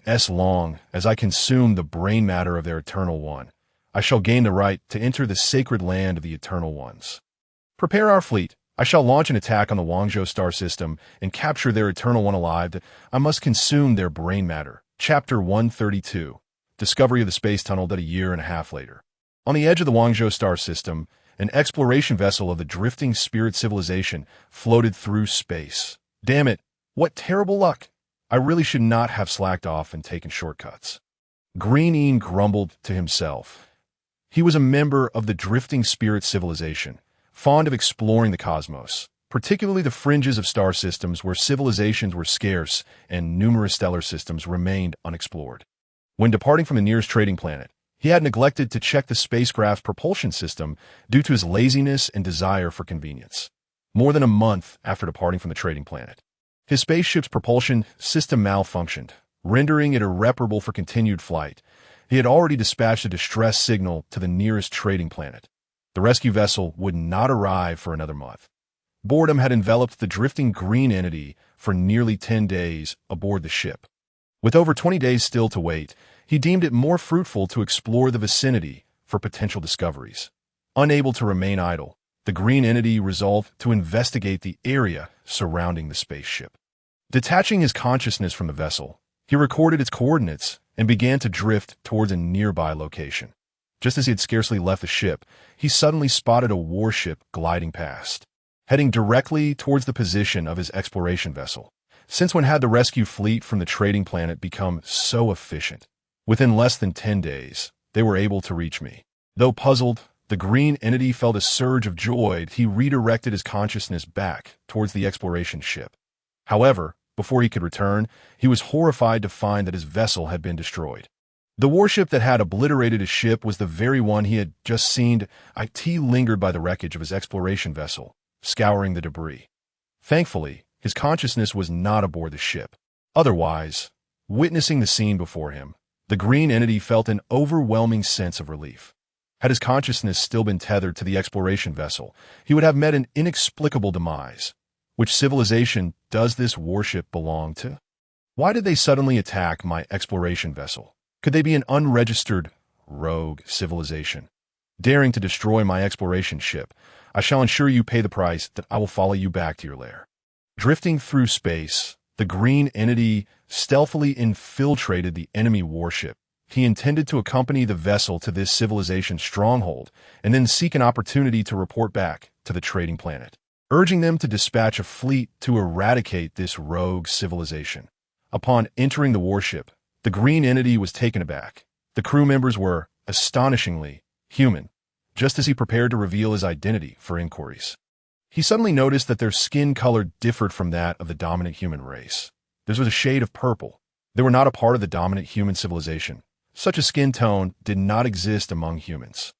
As long as I consume the brain matter of their Eternal One, I shall gain the right to enter the sacred land of the Eternal Ones. Prepare our fleet. I shall launch an attack on the Guangzhou star system and capture their Eternal One alive. I must consume their brain matter. Chapter 132. Discovery of the space tunnel. A year and a half later, on the edge of the Guangzhou star system, an exploration vessel of the drifting spirit civilization floated through space. Damn it, what terrible luck! I really should not have slacked off and taken shortcuts. Green Een grumbled to himself. He was a member of the drifting spirit civilization, fond of exploring the cosmos, particularly the fringes of star systems where civilizations were scarce and numerous stellar systems remained unexplored. When departing from the nearest trading planet, he had neglected to check the spacecraft's propulsion system due to his laziness and desire for convenience. More than a month after departing from the trading planet, his spaceship's propulsion system malfunctioned, rendering it irreparable for continued flight. He had already dispatched a distress signal to the nearest trading planet. The rescue vessel would not arrive for another month. Boredom had enveloped the drifting green entity for nearly 10 days aboard the ship. With over 20 days still to wait, he deemed it more fruitful to explore the vicinity for potential discoveries. Unable to remain idle, the green entity resolved to investigate the area surrounding the spaceship. Detaching his consciousness from the vessel, he recorded its coordinates and began to drift towards a nearby location. Just as he had scarcely left the ship, he suddenly spotted a warship gliding past, heading directly towards the position of his exploration vessel. Since when had the rescue fleet from the trading planet become so efficient? Within less than 10 days, they were able to reach me. Though puzzled, the green entity felt a surge of joy. He redirected his consciousness back towards the exploration ship. However, before he could return, he was horrified to find that his vessel had been destroyed. The warship that had obliterated his ship was the very one he had just seen. It lingered by the wreckage of his exploration vessel, scouring the debris. Thankfully, his consciousness was not aboard the ship. Otherwise, witnessing the scene before him, the green entity felt an overwhelming sense of relief. Had his consciousness still been tethered to the exploration vessel, he would have met an inexplicable demise. Which civilization does this warship belong to? Why did they suddenly attack my exploration vessel? Could they be an unregistered, rogue civilization? Daring to destroy my exploration ship, I shall ensure you pay the price that I will follow you back to your lair. Drifting through space, the green entity stealthily infiltrated the enemy warship. He intended to accompany the vessel to this civilization's stronghold and then seek an opportunity to report back to the trading planet, urging them to dispatch a fleet to eradicate this rogue civilization. Upon entering the warship, the green entity was taken aback. The crew members were, astonishingly, human, just as he prepared to reveal his identity for inquiries. He suddenly noticed that their skin color differed from that of the dominant human race. This was a shade of purple. They were not a part of the dominant human civilization. Such a skin tone did not exist among humans.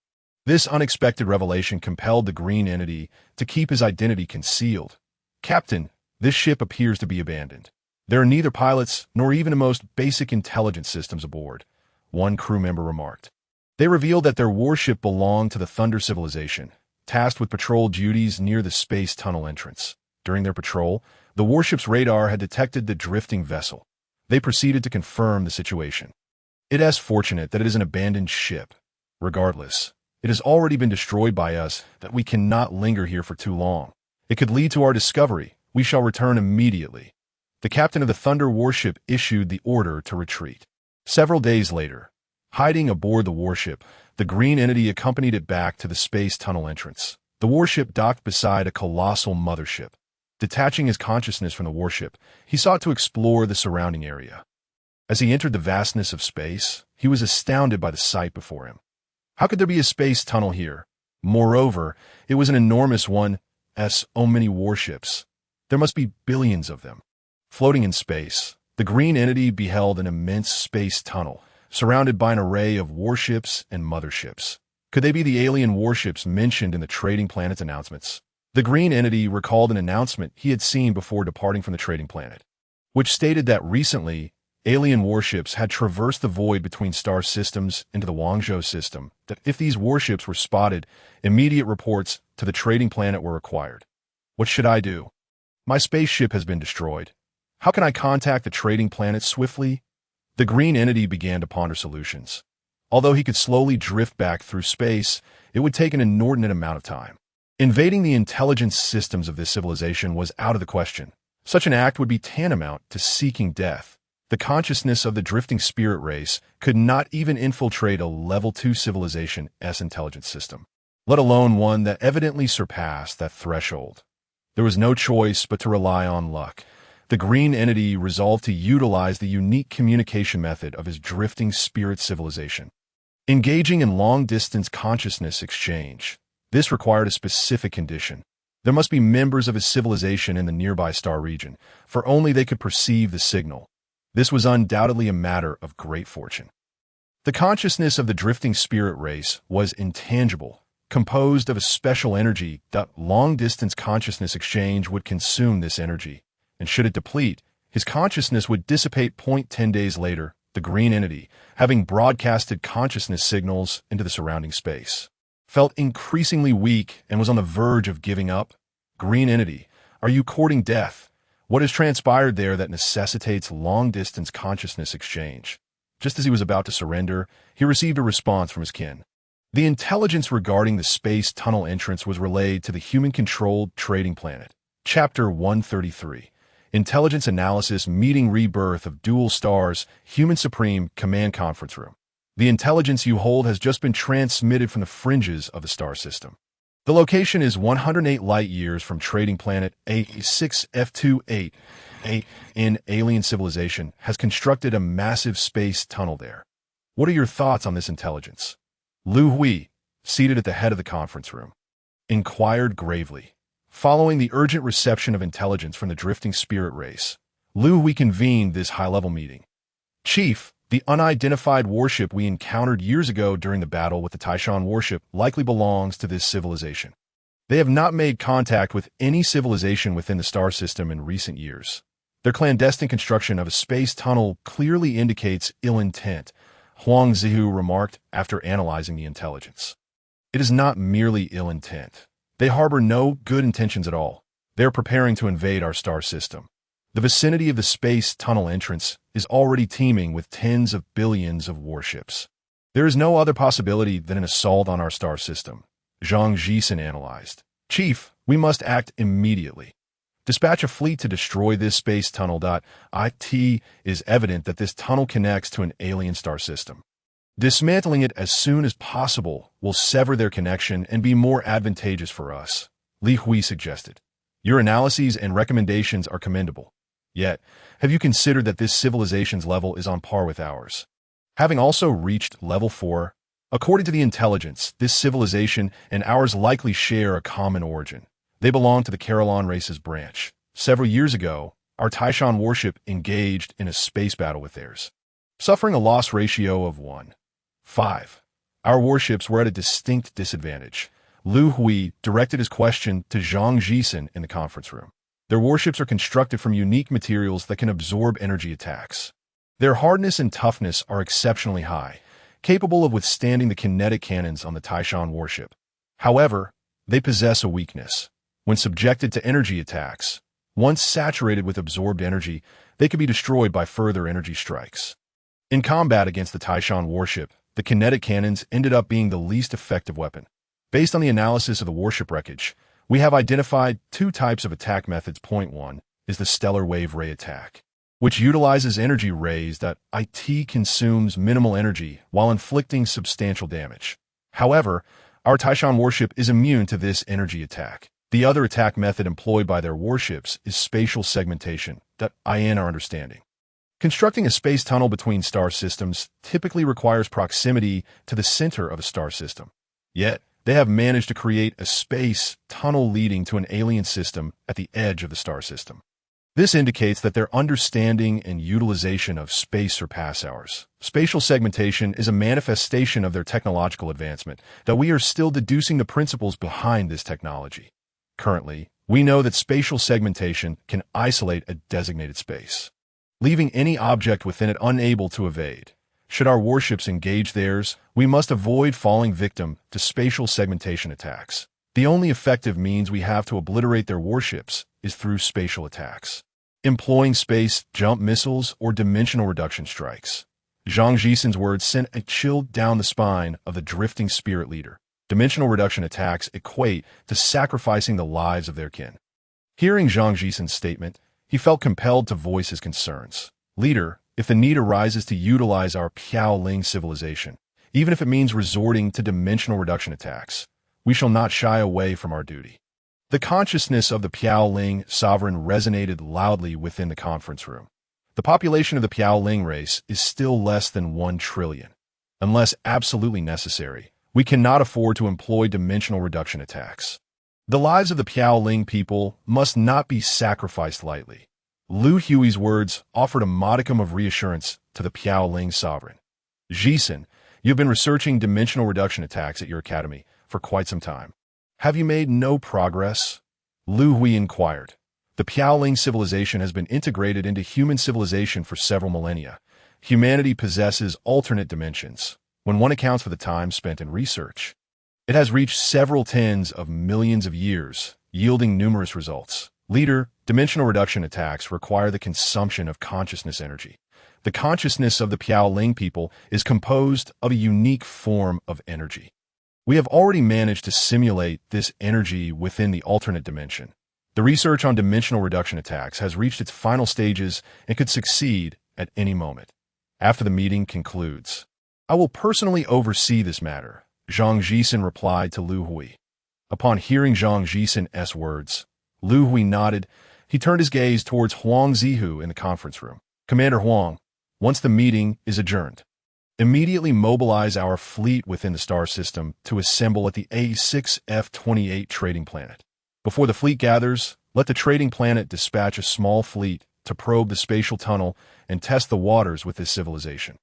This unexpected revelation compelled the green entity to keep his identity concealed. Captain, this ship appears to be abandoned. There are neither pilots nor even the most basic intelligence systems aboard, one crew member remarked. They revealed that their warship belonged to the Thunder civilization, tasked with patrol duties near the space tunnel entrance. During their patrol, the warship's radar had detected the drifting vessel. They proceeded to confirm the situation. It is fortunate that it is an abandoned ship. Regardless, it has already been destroyed by us, that we cannot linger here for too long. It could lead to our discovery. We shall return immediately. The captain of the Thunder warship issued the order to retreat. Several days later, hiding aboard the warship, the green entity accompanied it back to the space tunnel entrance. The warship docked beside a colossal mothership. Detaching his consciousness from the warship, he sought to explore the surrounding area. As he entered the vastness of space, he was astounded by the sight before him. How could there be a space tunnel here? Moreover, it was an enormous one, as so many warships. There must be billions of them. Floating in space, the green entity beheld an immense space tunnel, surrounded by an array of warships and motherships. Could they be the alien warships mentioned in the trading planet's announcements? The green entity recalled an announcement he had seen before departing from the trading planet, which stated that recently, alien warships had traversed the void between star systems into the Guangzhou system, that if these warships were spotted, immediate reports to the trading planet were required. What should I do? My spaceship has been destroyed. How can I contact the trading planet swiftly? The green entity began to ponder solutions. Although he could slowly drift back through space, it would take an inordinate amount of time. Invading the intelligence systems of this civilization was out of the question. Such an act would be tantamount to seeking death. The consciousness of the drifting spirit race could not even infiltrate a Level 2 civilization's intelligence system, let alone one that evidently surpassed that threshold. There was no choice but to rely on luck. The green entity resolved to utilize the unique communication method of his drifting spirit civilization. Engaging in long-distance consciousness exchange. This required a specific condition. There must be members of his civilization in the nearby star region, for only they could perceive the signal. This was undoubtedly a matter of great fortune. The consciousness of the drifting spirit race was intangible, composed of a special energy that long-distance consciousness exchange would consume this energy, and should it deplete, his consciousness would dissipate. 10 days later, the green entity, having broadcasted consciousness signals into the surrounding space, felt increasingly weak and was on the verge of giving up. Green entity, are you courting death? What has transpired there that necessitates long-distance consciousness exchange? Just as he was about to surrender, he received a response from his kin. The intelligence regarding the space tunnel entrance was relayed to the human-controlled trading planet. Chapter 133. Intelligence Analysis Meeting Rebirth of Dual Stars Human Supreme Command Conference Room. The intelligence you hold has just been transmitted from the fringes of the star system. The location is 108 light-years from trading planet A6F28. An alien civilization has constructed a massive space tunnel there. What are your thoughts on this intelligence? Liu Hui, seated at the head of the conference room, inquired gravely. Following the urgent reception of intelligence from the drifting spirit race, Liu Hui convened this high-level meeting. Chief, the unidentified warship we encountered years ago during the battle with the Taishan warship likely belongs to this civilization. They have not made contact with any civilization within the star system in recent years. Their clandestine construction of a space tunnel clearly indicates ill intent, Huang Zihu remarked after analyzing the intelligence. It is not merely ill intent. They harbor no good intentions at all. They are preparing to invade our star system. The vicinity of the space tunnel entrance is already teeming with tens of billions of warships. There is no other possibility than an assault on our star system, Zhang Jisen analyzed. Chief, we must act immediately. Dispatch a fleet to destroy this space tunnel. It is evident that this tunnel connects to an alien star system. Dismantling it as soon as possible will sever their connection and be more advantageous for us, Liu Hui suggested. Your analyses and recommendations are commendable. Yet, have you considered that this civilization's level is on par with ours? Having also reached level 4, according to the intelligence, this civilization and ours likely share a common origin. They belong to the Carolon race's branch. Several years ago, our Taishan warship engaged in a space battle with theirs, suffering a loss ratio of 1:5. Our warships were at a distinct disadvantage. Liu Hui directed his question to Zhang Jisen in the conference room. Their warships are constructed from unique materials that can absorb energy attacks. Their hardness and toughness are exceptionally high, capable of withstanding the kinetic cannons on the Taishan warship. However, they possess a weakness. When subjected to energy attacks, once saturated with absorbed energy, they can be destroyed by further energy strikes. In combat against the Taishan warship, the kinetic cannons ended up being the least effective weapon. Based on the analysis of the warship wreckage, we have identified 2 types of attack methods. Point 1 is the stellar wave ray attack, which utilizes energy rays that consumes minimal energy while inflicting substantial damage. However, our Taishan warship is immune to this energy attack. The other attack method employed by their warships is spatial segmentation, in our understanding. Constructing a space tunnel between star systems typically requires proximity to the center of a star system. Yet, they have managed to create a space tunnel leading to an alien system at the edge of the star system. This indicates that their understanding and utilization of space surpass ours. Spatial segmentation is a manifestation of their technological advancement, though we are still deducing the principles behind this technology. Currently, we know that spatial segmentation can isolate a designated space, leaving any object within it unable to evade. Should our warships engage theirs, we must avoid falling victim to spatial segmentation attacks. The only effective means we have to obliterate their warships is through spatial attacks, employing space jump missiles or dimensional reduction strikes. Zhang Jisen's words sent a chill down the spine of the drifting spirit leader. Dimensional reduction attacks equate to sacrificing the lives of their kin. Hearing Zhang Jisen's statement, he felt compelled to voice his concerns. Leader, if the need arises to utilize our Piaoling civilization, even if it means resorting to dimensional reduction attacks, we shall not shy away from our duty. The consciousness of the Piaoling sovereign resonated loudly within the conference room. The population of the Piaoling race is still less than 1 trillion. Unless absolutely necessary, we cannot afford to employ dimensional reduction attacks. The lives of the Piaoling people must not be sacrificed lightly. Liu Hui's words offered a modicum of reassurance to the Piaoling sovereign. Jisen, you have been researching dimensional reduction attacks at your academy for quite some time. Have you made no progress? Liu Hui inquired. The Piaoling civilization has been integrated into human civilization for several millennia. Humanity possesses alternate dimensions, when one accounts for the time spent in research. It has reached several tens of millions of years, yielding numerous results. Leader, dimensional reduction attacks require the consumption of consciousness energy. The consciousness of the Piaoling people is composed of a unique form of energy. We have already managed to simulate this energy within the alternate dimension. The research on dimensional reduction attacks has reached its final stages and could succeed at any moment. After the meeting concludes, I will personally oversee this matter, Zhang Jisen replied to Liu Hui. Upon hearing Zhang Jisen's words, Liu Hui nodded. He turned his gaze towards Huang Zihu in the conference room. Commander Huang, once the meeting is adjourned, immediately mobilize our fleet within the star system to assemble at the A6F28 trading planet. Before the fleet gathers, let the trading planet dispatch a small fleet to probe the spatial tunnel and test the waters with this civilization.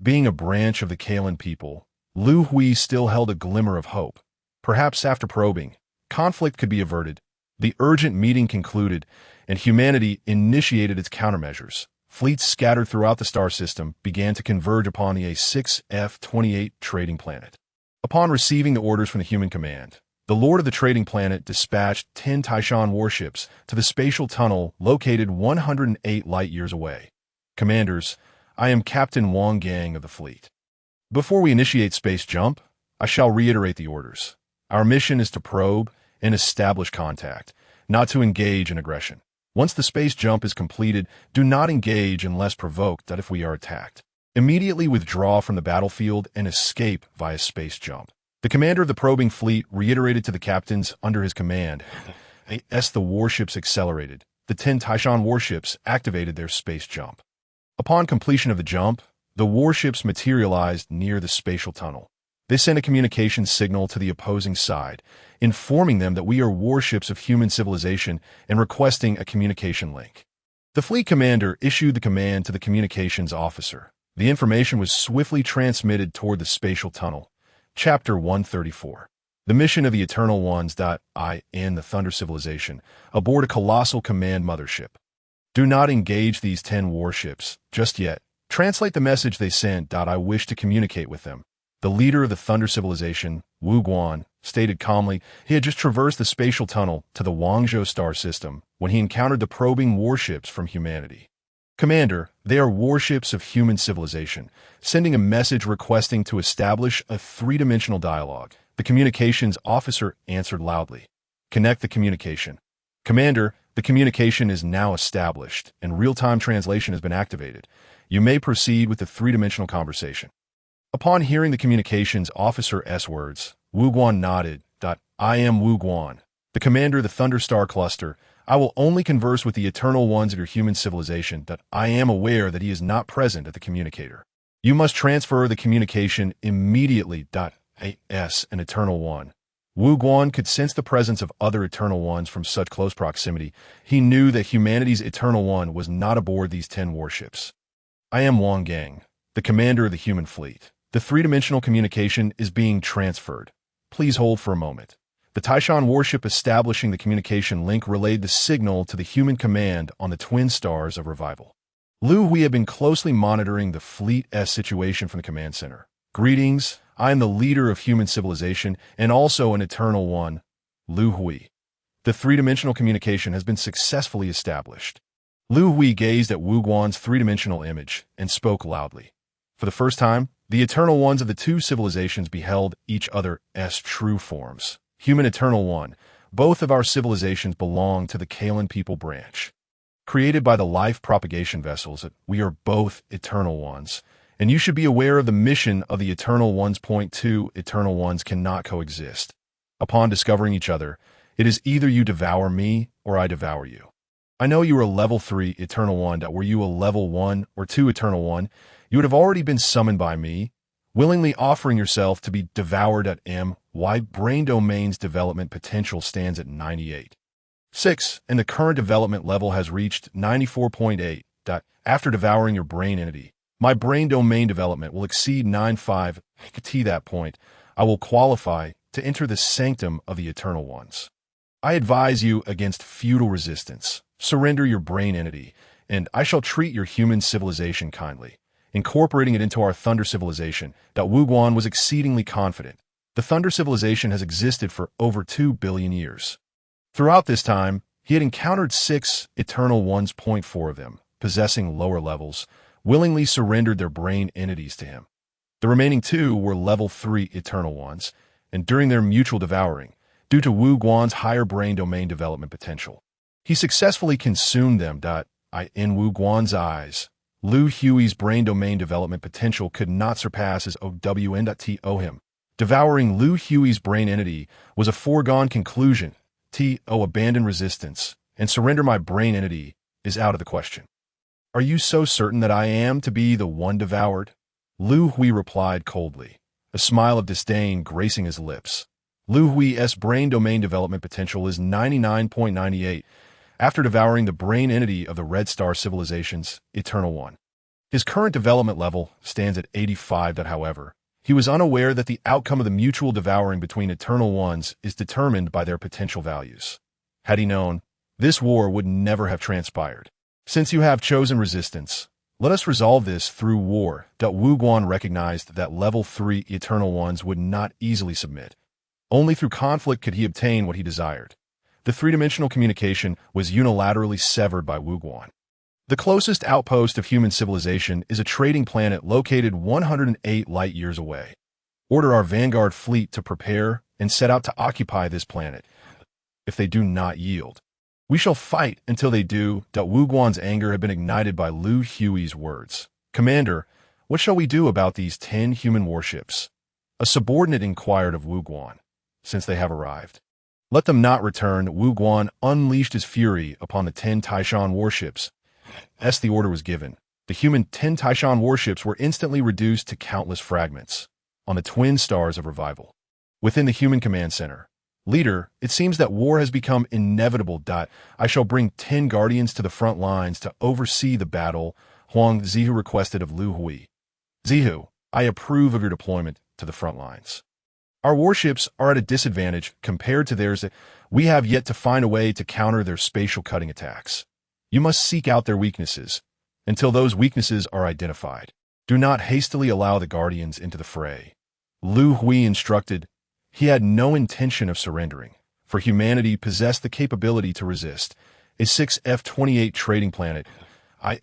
Being a branch of the Kalan people, Liu Hui still held a glimmer of hope. Perhaps after probing, conflict could be averted. The urgent meeting concluded, and humanity initiated its countermeasures. Fleets scattered throughout the star system began to converge upon the A6F28 trading planet. Upon receiving the orders from the human command, the Lord of the trading planet dispatched 10 Taishan warships to the spatial tunnel located 108 light-years away. Commanders, I am Captain Wang Gang of the fleet. Before we initiate space jump, I shall reiterate the orders. Our mission is to probe and establish contact, not to engage in aggression. Once the space jump is completed, do not engage unless provoked that if we are attacked. Immediately withdraw from the battlefield and escape via space jump. The commander of the probing fleet reiterated to the captains under his command as the warships accelerated. The 10 Taishan warships activated their space jump. Upon completion of the jump, the warships materialized near the spatial tunnel. They sent a communication signal to the opposing side, informing them that we are warships of human civilization and requesting a communication link. The fleet commander issued the command to the communications officer. The information was swiftly transmitted toward the spatial tunnel. Chapter 134. The mission of the Eternal Ones. In the Thunder Civilization, aboard a colossal command mothership. Do not engage these 10 warships, just yet. Translate the message they sent. I wish to communicate with them. The leader of the Thunder Civilization, Wu Guan, stated calmly he had just traversed the spatial tunnel to the Wangzhou star system when he encountered the probing warships from humanity. Commander, they are warships of human civilization, sending a message requesting to establish a three-dimensional dialogue. The communications officer answered loudly. Connect the communication. Commander, the communication is now established, and real-time translation has been activated. You may proceed with the three-dimensional conversation. Upon hearing the communications officer's words, Wu Guan nodded. I am Wu Guan, the commander of the Thunder Star Cluster. I will only converse with the Eternal Ones of your human civilization. I am aware that he is not present at the communicator. You must transfer the communication immediately. As an Eternal One. Wu Guan could sense the presence of other Eternal Ones from such close proximity. He knew that humanity's Eternal One was not aboard these 10 warships. I am Wang Gang, the commander of the human fleet. The three-dimensional communication is being transferred. Please hold for a moment. The Taishan warship establishing the communication link relayed the signal to the human command on the twin stars of revival. Liu Hui had been closely monitoring the fleet's situation from the command center. Greetings, I am the leader of human civilization and also an Eternal One, Liu Hui. The three-dimensional communication has been successfully established. Liu Hui gazed at Wu Guan's three-dimensional image and spoke loudly. For the first time, the Eternal Ones of the two civilizations beheld each other's true forms. Human Eternal One, both of our civilizations belong to the Kalan people branch. Created by the life propagation vessels, we are both Eternal Ones, and you should be aware of the mission of the Eternal Ones. Two Eternal Ones cannot coexist. Upon discovering each other, it is either you devour me or I devour you. I know you are a level 3 Eternal One. Were you a level 1 or 2 Eternal One, you would have already been summoned by me, willingly offering yourself to be devoured. My brain domain's development potential stands at 98. 6, and the current development level has reached 94.8. After devouring your brain entity, my brain domain development will exceed 95. To that point, I will qualify to enter the sanctum of the Eternal Ones. I advise you against futile resistance. Surrender your brain entity, and I shall treat your human civilization kindly. Incorporating it into our Thunder Civilization, Wu Guan was exceedingly confident. The Thunder Civilization has existed for over 2 billion years. Throughout this time, he had encountered 6 Eternal Ones. 4 of them, possessing lower levels, willingly surrendered their brain entities to him. The remaining 2 were level 3 Eternal Ones, and during their mutual devouring, due to Wu Guan's higher brain domain development potential, he successfully consumed them. In Wu Guan's eyes, Liu Hui's brain domain development potential could not surpass his OWN.TO Devouring Liu Hui's brain entity was a foregone conclusion. Abandon resistance and surrender my brain entity is out of the question. Are you so certain that I am to be the one devoured? Liu Hui replied coldly, a smile of disdain gracing his lips. Liu Hui's brain domain development potential is 99.98 after devouring the brain entity of the Red Star Civilization's Eternal One. His current development level stands at 85. However, he was unaware that the outcome of the mutual devouring between Eternal Ones is determined by their potential values. Had he known, this war would never have transpired. Since you have chosen resistance, let us resolve this through war. Wu Guan recognized that Level 3 Eternal Ones would not easily submit. Only through conflict could he obtain what he desired. The three-dimensional communication was unilaterally severed by Wu Guan. The closest outpost of human civilization is a trading planet located 108 light-years away. Order our vanguard fleet to prepare and set out to occupy this planet. If they do not yield, we shall fight until they do. Wu Guan's anger had been ignited by Liu Hui's words. Commander, what shall we do about these 10 human warships? A subordinate inquired of Wu Guan. Since they have arrived, let them not return. Wu Guan unleashed his fury upon the 10 Taishan warships. As the order was given, the human 10 Taishan warships were instantly reduced to countless fragments on the twin stars of revival. Within the human command center, leader, it seems that war has become inevitable. I shall bring 10 guardians to the front lines to oversee the battle, Huang Zihu requested of Liu Hui. Zihu, I approve of your deployment to the front lines. Our warships are at a disadvantage compared to theirs. We have yet to find a way to counter their spatial cutting attacks. You must seek out their weaknesses until those weaknesses are identified. Do not hastily allow the guardians into the fray. Liu Hui instructed. He had no intention of surrendering, for humanity possessed the capability to resist. A 6F-28 trading planet.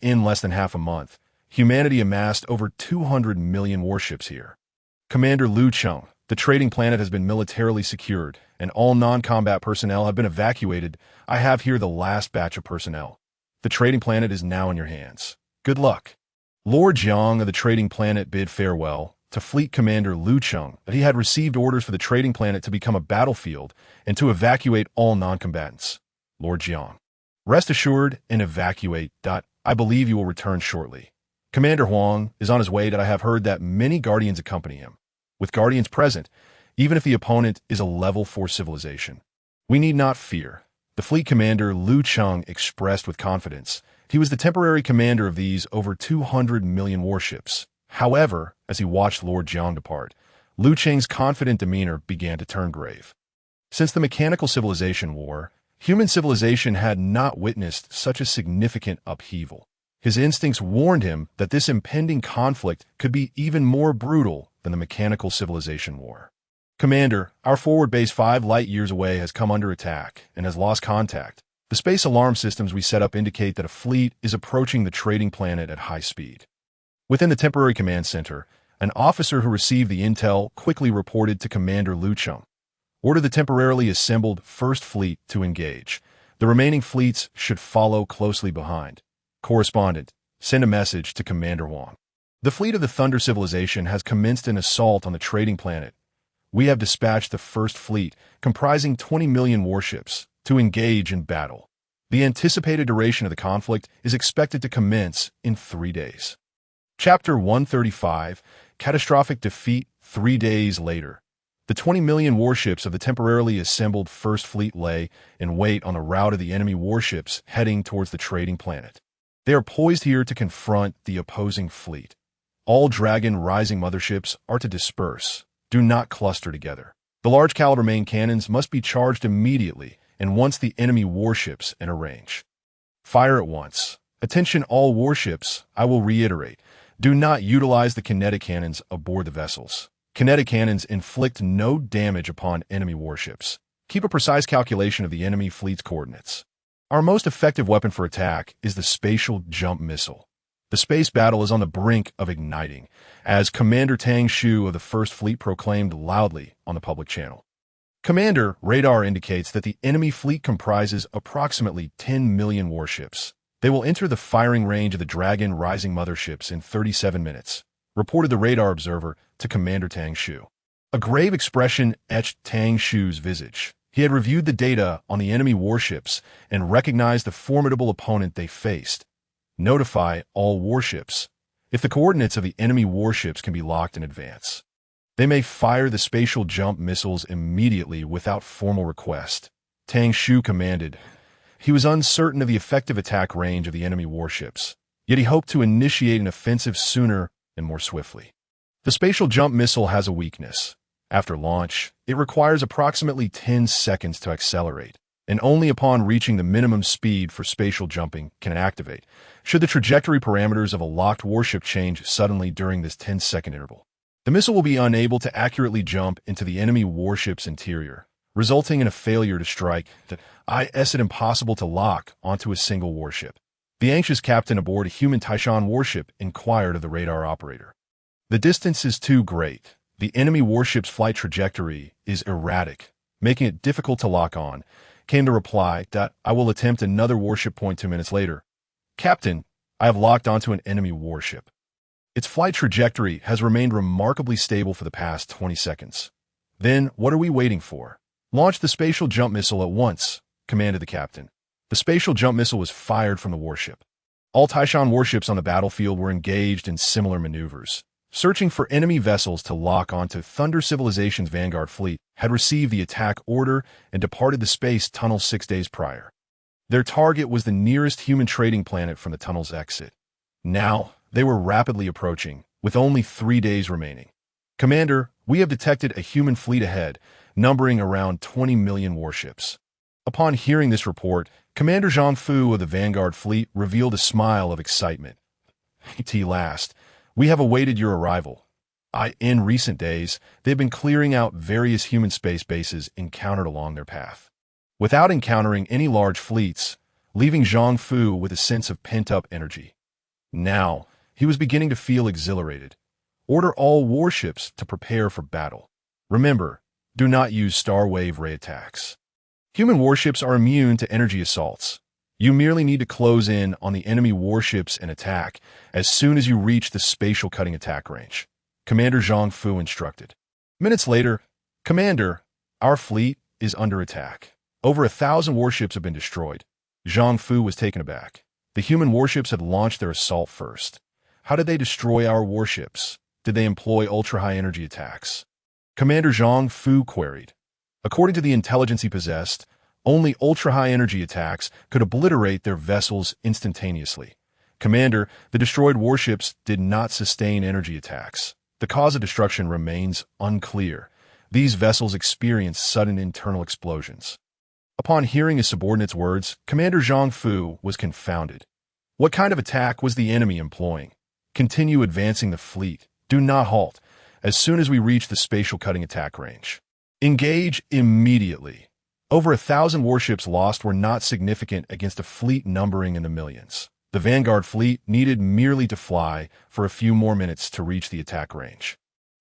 In less than half a month, humanity amassed over 200 million warships here. Commander Liu Cheng, the trading planet has been militarily secured, and all non-combat personnel have been evacuated. I have here the last batch of personnel. The trading planet is now in your hands. Good luck. Lord Jiang of the trading planet bid farewell to Fleet Commander Liu Cheng that he had received orders for the trading planet to become a battlefield and to evacuate all non-combatants. Lord Jiang, rest assured and evacuate. I believe you will return shortly. Commander Huang is on his way. I have heard that many guardians accompany him. With guardians present, even if the opponent is a level 4 civilization, we need not fear. The fleet commander Liu Cheng expressed with confidence. He was the temporary commander of these over 200 million warships. However, as he watched Lord Jiang depart, Liu Cheng's confident demeanor began to turn grave. Since the mechanical civilization war, human civilization had not witnessed such a significant upheaval. His instincts warned him that this impending conflict could be even more brutal than the mechanical civilization war. Commander, our forward base 5 light-years away has come under attack and has lost contact. The space alarm systems we set up indicate that a fleet is approaching the trading planet at high speed. Within the temporary command center, an officer who received the intel quickly reported to Commander Liu Cheng. Order the temporarily assembled First Fleet to engage. The remaining fleets should follow closely behind. Correspondent, send a message to Commander Huang. The fleet of the Thunder Civilization has commenced an assault on the trading planet. We have dispatched the First Fleet, comprising 20 million warships, to engage in battle. The anticipated duration of the conflict is expected to commence in 3 days. Chapter 135, Catastrophic Defeat. 3 days later, the 20 million warships of the temporarily assembled First Fleet lay in wait on the route of the enemy warships heading towards the trading planet. They are poised here to confront the opposing fleet. All Dragon Rising motherships are to disperse. Do not cluster together. The large caliber main cannons must be charged immediately and once the enemy warships enter range. Fire at once. Attention all warships, I will reiterate. Do not utilize the kinetic cannons aboard the vessels. Kinetic cannons inflict no damage upon enemy warships. Keep a precise calculation of the enemy fleet's coordinates. Our most effective weapon for attack is the spatial jump missile. The space battle is on the brink of igniting, as Commander Tang Shu of the First Fleet proclaimed loudly on the public channel. Commander, radar indicates that the enemy fleet comprises approximately 10 million warships. They will enter the firing range of the Dragon Rising motherships in 37 minutes, reported the radar observer to Commander Tang Shu. A grave expression etched Tang Shu's visage. He had reviewed the data on the enemy warships and recognized the formidable opponent they faced. Notify all warships. If the coordinates of the enemy warships can be locked in advance, they may fire the spatial jump missiles immediately without formal request. Tang Shu commanded. He was uncertain of the effective attack range of the enemy warships, yet he hoped to initiate an offensive sooner and more swiftly. The spatial jump missile has a weakness. After launch, it requires approximately 10 seconds to accelerate, and only upon reaching the minimum speed for spatial jumping can it activate, should the trajectory parameters of a locked warship change suddenly during this 10-second interval. The missile will be unable to accurately jump into the enemy warship's interior, resulting in a failure to strike that is it impossible to lock onto a single warship. The anxious captain aboard a human Taishan warship inquired of the radar operator. The distance is too great. The enemy warship's flight trajectory is erratic, making it difficult to lock on, came the reply. I will attempt another warship point 2 minutes later. Captain, I have locked onto an enemy warship. Its flight trajectory has remained remarkably stable for the past 20 seconds. Then, what are we waiting for? Launch the spatial jump missile at once, commanded the captain. The spatial jump missile was fired from the warship. All Taishan warships on the battlefield were engaged in similar maneuvers. Searching for enemy vessels to lock onto Thunder Civilization's Vanguard fleet had received the attack order and departed the space tunnel 6 days prior. Their target was the nearest human trading planet from the tunnel's exit. Now, they were rapidly approaching, with only 3 days remaining. Commander, we have detected a human fleet ahead, numbering around 20 million warships. Upon hearing this report, Commander Zhang Fu of the Vanguard fleet revealed a smile of excitement. At last, we have awaited your arrival. In recent days, they've been clearing out various human space bases encountered along their path, without encountering any large fleets, leaving Zhang Fu with a sense of pent-up energy. Now, he was beginning to feel exhilarated. Order all warships to prepare for battle. Remember, do not use Star Wave ray attacks. Human warships are immune to energy assaults. You merely need to close in on the enemy warships and attack as soon as you reach the spatial cutting attack range, Commander Zhang Fu instructed. Minutes later, Commander, our fleet is under attack. Over 1,000 warships have been destroyed. Zhang Fu was taken aback. The human warships had launched their assault first. How did they destroy our warships? Did they employ ultra-high energy attacks? Commander Zhang Fu queried. According to the intelligence he possessed, only ultra-high energy attacks could obliterate their vessels instantaneously. Commander, the destroyed warships did not sustain energy attacks. The cause of destruction remains unclear. These vessels experienced sudden internal explosions. Upon hearing his subordinate's words, Commander Zhang Fu was confounded. What kind of attack was the enemy employing? Continue advancing the fleet. Do not halt. As soon as we reach the spatial cutting attack range, engage immediately. Over 1,000 warships lost were not significant against a fleet numbering in the millions. The Vanguard fleet needed merely to fly for a few more minutes to reach the attack range.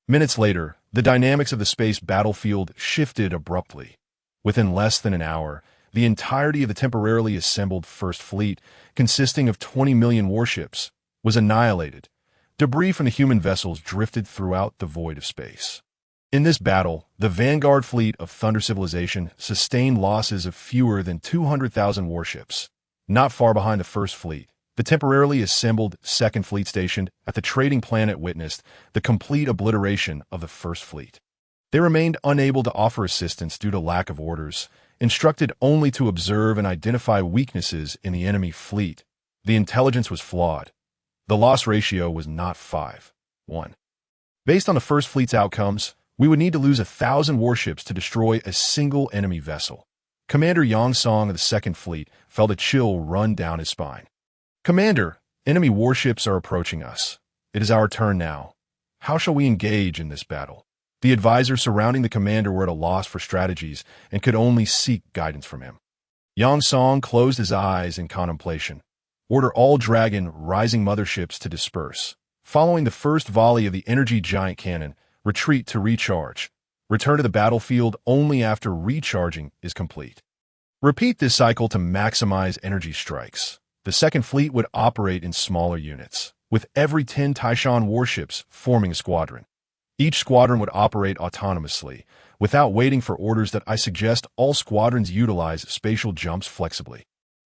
Minutes later, the dynamics of the space battlefield shifted abruptly. Within less than an hour, the entirety of the temporarily assembled First Fleet, consisting of 20 million warships, was annihilated. Debris from the human vessels drifted throughout the void of space. In this battle, the Vanguard fleet of Thunder Civilization sustained losses of fewer than 200,000 warships. Not far behind the First Fleet, the temporarily assembled Second Fleet stationed at the trading planet witnessed the complete obliteration of the First Fleet. They remained unable to offer assistance due to lack of orders, instructed only to observe and identify weaknesses in the enemy fleet. The intelligence was flawed. The loss ratio was not 5-1. Based on the First Fleet's outcomes, we would need to lose 1,000 warships to destroy a single enemy vessel. Commander Yang Song of the Second Fleet felt a chill run down his spine. Commander, enemy warships are approaching us. It is our turn now. How shall we engage in this battle? The advisors surrounding the commander were at a loss for strategies and could only seek guidance from him. Yang Song closed his eyes in contemplation. Order all Dragon Rising motherships to disperse. Following the first volley of the energy giant cannon, retreat to recharge. Return to the battlefield only after recharging is complete. Repeat this cycle to maximize energy strikes. The Second Fleet would operate in smaller units, with every 10 Taishan warships forming a squadron. Each squadron would operate autonomously, without waiting for orders. That I suggest all squadrons utilize spatial jumps flexibly.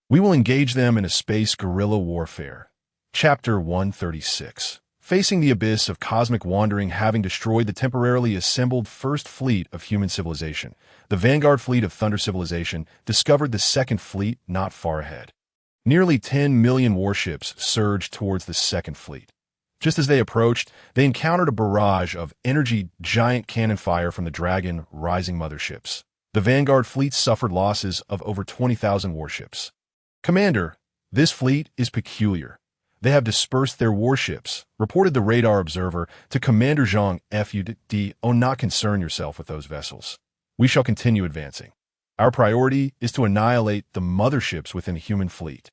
We will engage them in a space guerrilla warfare. Chapter 136. Facing the abyss of cosmic wandering. Having destroyed the temporarily assembled First Fleet of human civilization, the vanguard fleet of Thunder civilization discovered the Second Fleet not far ahead. Nearly 10 million warships surged towards the Second Fleet. Just as they approached, they encountered a barrage of energy giant cannon fire from the Dragon Rising motherships. The vanguard fleet suffered losses of over 20,000 warships. Commander, this fleet is peculiar. They have dispersed their warships, reported the radar observer to Commander Zhang. Not concern yourself with those vessels. We shall continue advancing. Our priority is to annihilate the motherships within the human fleet.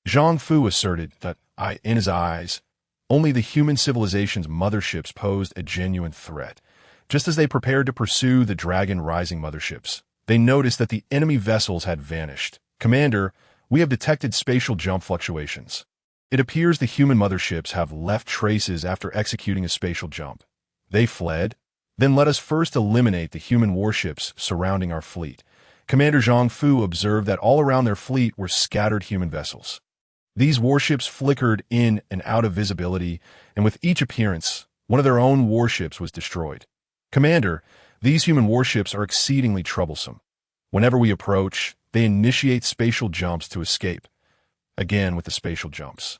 Zhang Fu asserted that, in his eyes, only the human civilization's motherships posed a genuine threat. Just as they prepared to pursue the Dragon Rising motherships, they noticed that the enemy vessels had vanished. Commander, we have detected spatial jump fluctuations. It appears the human motherships have left traces after executing a spatial jump. They fled? Then let us first eliminate the human warships surrounding our fleet. Commander Zhang Fu observed that all around their fleet were scattered human vessels. These warships flickered in and out of visibility, and with each appearance, one of their own warships was destroyed. Commander, these human warships are exceedingly troublesome. Whenever we approach, they initiate spatial jumps to escape. Again with the spatial jumps.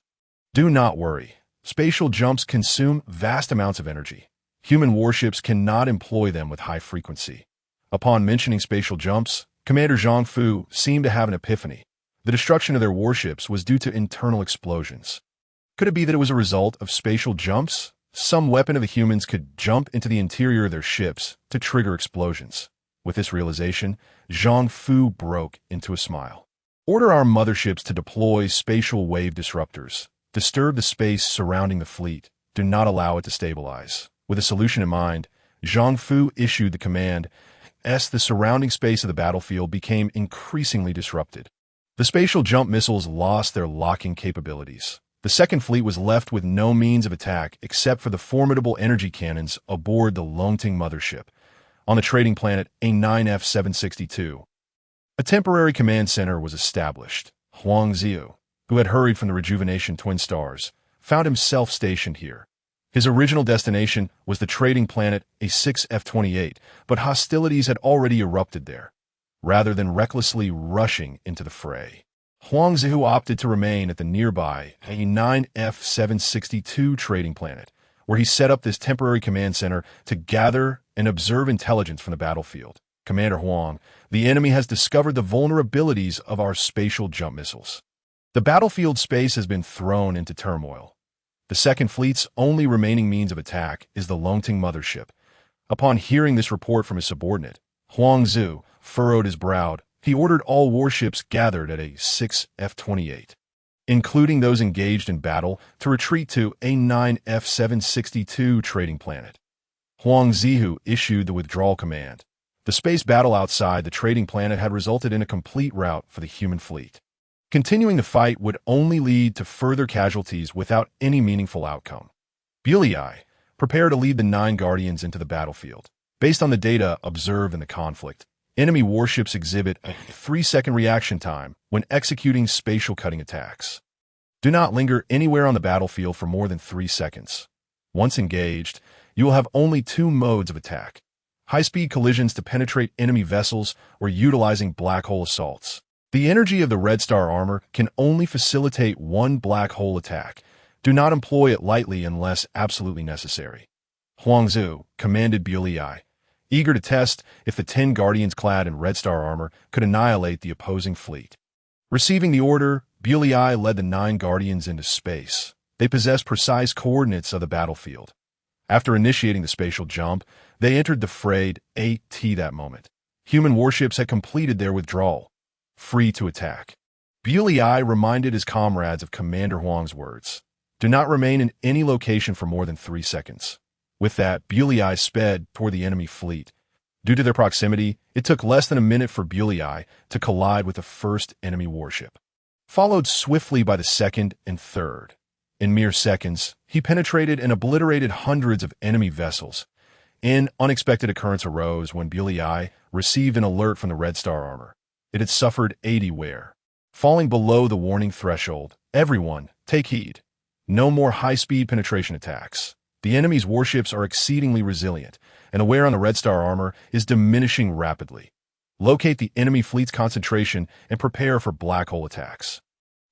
Do not worry. Spatial jumps consume vast amounts of energy. Human warships cannot employ them with high frequency. Upon mentioning spatial jumps, Commander Zhang Fu seemed to have an epiphany. The destruction of their warships was due to internal explosions. Could it be that it was a result of spatial jumps? Some weapon of the humans could jump into the interior of their ships to trigger explosions. With this realization, Zhang Fu broke into a smile. Order our motherships to deploy spatial wave disruptors. Disturb the space surrounding the fleet. Do not allow it to stabilize. With a solution in mind, Zhang Fu issued the command. The surrounding space of the battlefield became increasingly disrupted. The spatial jump missiles lost their locking capabilities. The Second Fleet was left with no means of attack except for the formidable energy cannons aboard the Longting mothership. On the trading planet A9F-762, a temporary command center was established. Huang Ziyu, who had hurried from the Rejuvenation Twin Stars, found himself stationed here. His original destination was the trading planet A6F-28, but hostilities had already erupted there. Rather than recklessly rushing into the fray, Huang Ziyu opted to remain at the nearby A9F-762 trading planet, where he set up this temporary command center to gather and observe intelligence from the battlefield. Commander Huang, the enemy has discovered the vulnerabilities of our spatial jump missiles. The battlefield space has been thrown into turmoil. The Second Fleet's only remaining means of attack is the Longting mothership. Upon hearing this report from his subordinate, Huang Ziyu furrowed his brow. He ordered all warships gathered at A6F-28, including those engaged in battle, to retreat to A9F-762 trading planet. Huang Ziyu issued the withdrawal command. The space battle outside the trading planet had resulted in a complete rout for the human fleet. Continuing the fight would only lead to further casualties without any meaningful outcome. Liu Hui, prepare to lead the 9 Guardians into the battlefield. Based on the data observed in the conflict, enemy warships exhibit a 3-second reaction time when executing spatial cutting attacks. Do not linger anywhere on the battlefield for more than 3 seconds. Once engaged, you will have only 2 modes of attack: high-speed collisions to penetrate enemy vessels or utilizing black hole assaults. The energy of the Red Star armor can only facilitate one black hole attack. Do not employ it lightly unless absolutely necessary. Huang Ziyu commanded Liu Hui, eager to test if the 10 Guardians clad in Red Star armor could annihilate the opposing fleet. Receiving the order, Liu Hui led the 9 Guardians into space. They possessed precise coordinates of the battlefield. After initiating the spatial jump, they entered the frayed AT that moment. Human warships had completed their withdrawal, free to attack. Liu Hui reminded his comrades of Commander Huang's words. Do not remain in any location for more than 3 seconds. With that, Liu Hui sped toward the enemy fleet. Due to their proximity, it took less than a minute for Liu Hui to collide with the first enemy warship. followed swiftly by the second and third. In mere seconds, he penetrated and obliterated hundreds of enemy vessels. An unexpected occurrence arose when Liu Hui received an alert from the Red Star armor. It had suffered 80 wear. Falling below the warning threshold, everyone, take heed. No more high-speed penetration attacks. The enemy's warships are exceedingly resilient, and the wear on the Red Star armor is diminishing rapidly. Locate the enemy fleet's concentration and prepare for black hole attacks.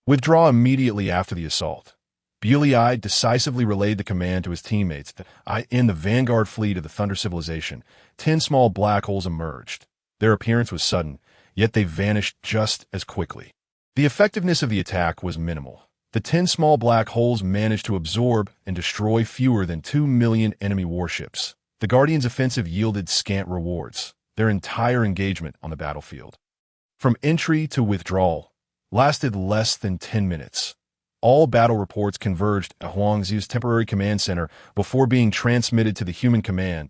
Withdraw immediately after the assault. Liu Hui decisively relayed the command to his teammates that in the vanguard fleet of the Thunder Civilization, 10 small black holes emerged. Their appearance was sudden, yet they vanished just as quickly. The effectiveness of the attack was minimal. The 10 small black holes managed to absorb and destroy fewer than 2 million enemy warships. The Guardians' offensive yielded scant rewards. Their entire engagement on the battlefield, from entry to withdrawal, lasted less than 10 minutes. All battle reports converged at Huangzi's temporary command center before being transmitted to the human command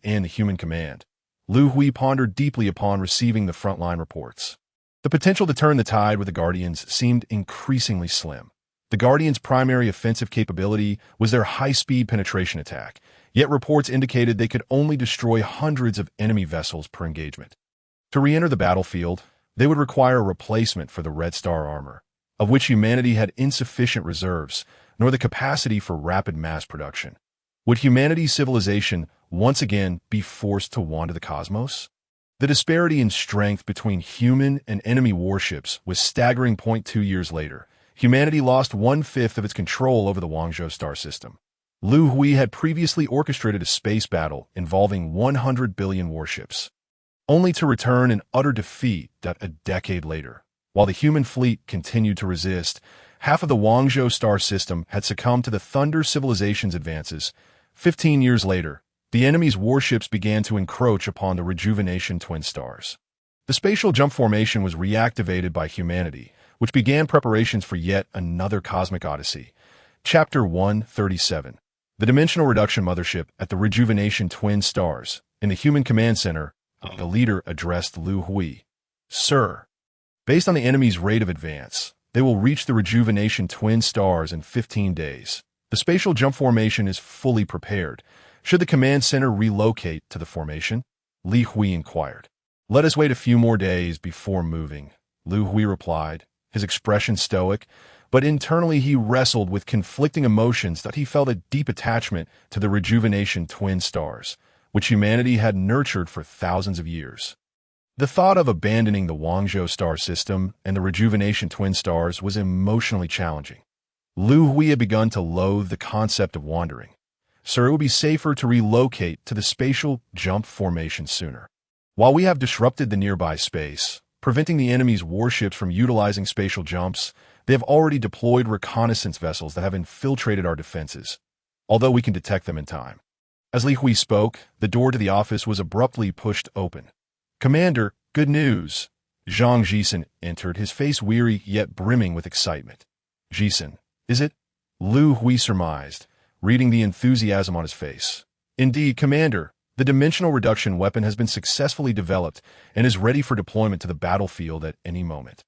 in the human command. Liu Hui pondered deeply upon receiving the frontline reports. The potential to turn the tide with the Guardians seemed increasingly slim. The Guardians' primary offensive capability was their high-speed penetration attack, yet reports indicated they could only destroy hundreds of enemy vessels per engagement. To re-enter the battlefield, they would require a replacement for the Red Star armor, of which humanity had insufficient reserves, nor the capacity for rapid mass production. Would humanity's civilization once again be forced to wander the cosmos? The disparity in strength between human and enemy warships was staggering. 2 years later, humanity lost 1/5 of its control over the Guangzhou star system. Liu Hui had previously orchestrated a space battle involving 100 billion warships, only to return in utter defeat a decade later. While the human fleet continued to resist, half of the Guangzhou star system had succumbed to the Thunder Civilization's advances. 15 years later, the enemy's warships began to encroach upon the Rejuvenation twin stars. The spatial jump formation was reactivated by humanity, which began preparations for yet another cosmic odyssey. Chapter 137. The Dimensional Reduction Mothership at the Rejuvenation Twin Stars. In the Human Command Center, the leader addressed Liu Hui. Sir, based on the enemy's rate of advance, they will reach the Rejuvenation Twin Stars in 15 days. The spatial jump formation is fully prepared. Should the command center relocate to the formation? Liu Hui inquired. Let us wait a few more days before moving, Liu Hui replied, his expression stoic, but internally he wrestled with conflicting emotions that he felt a deep attachment to the Rejuvenation Twin Stars, which humanity had nurtured for thousands of years. The thought of abandoning the Guangzhou star system and the Rejuvenation Twin Stars was emotionally challenging. Liu Hui had begun to loathe the concept of wandering. Sir, it would be safer to relocate to the spatial jump formation sooner. While we have disrupted the nearby space, preventing the enemy's warships from utilizing spatial jumps, they have already deployed reconnaissance vessels that have infiltrated our defenses, although we can detect them in time. As Liu Hui spoke, the door to the office was abruptly pushed open. Commander, good news. Zhang Jisen entered, his face weary yet brimming with excitement. Jisen, is it? Liu Hui surmised, reading the enthusiasm on his face. Indeed, Commander, the dimensional reduction weapon has been successfully developed and is ready for deployment to the battlefield at any moment.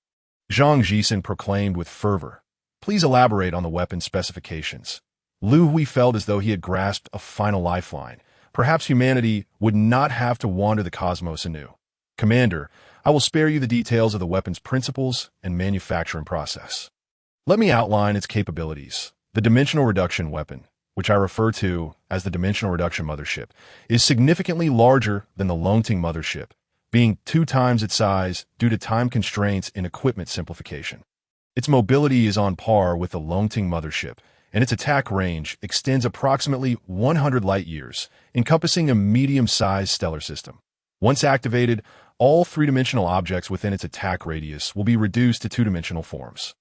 Zhang Jisen proclaimed with fervor. Please elaborate on the weapon specifications. Liu Hui felt as though he had grasped a final lifeline. Perhaps humanity would not have to wander the cosmos anew. Commander, I will spare you the details of the weapon's principles and manufacturing process. Let me outline its capabilities. The dimensional reduction weapon, which I refer to as the Dimensional Reduction Mothership, is significantly larger than the Longting Mothership, being 2 times its size due to time constraints and equipment simplification. Its mobility is on par with the Longting Mothership, and its attack range extends approximately 100 light-years, encompassing a medium-sized stellar system. Once activated, all 3-dimensional objects within its attack radius will be reduced to 2-dimensional forms.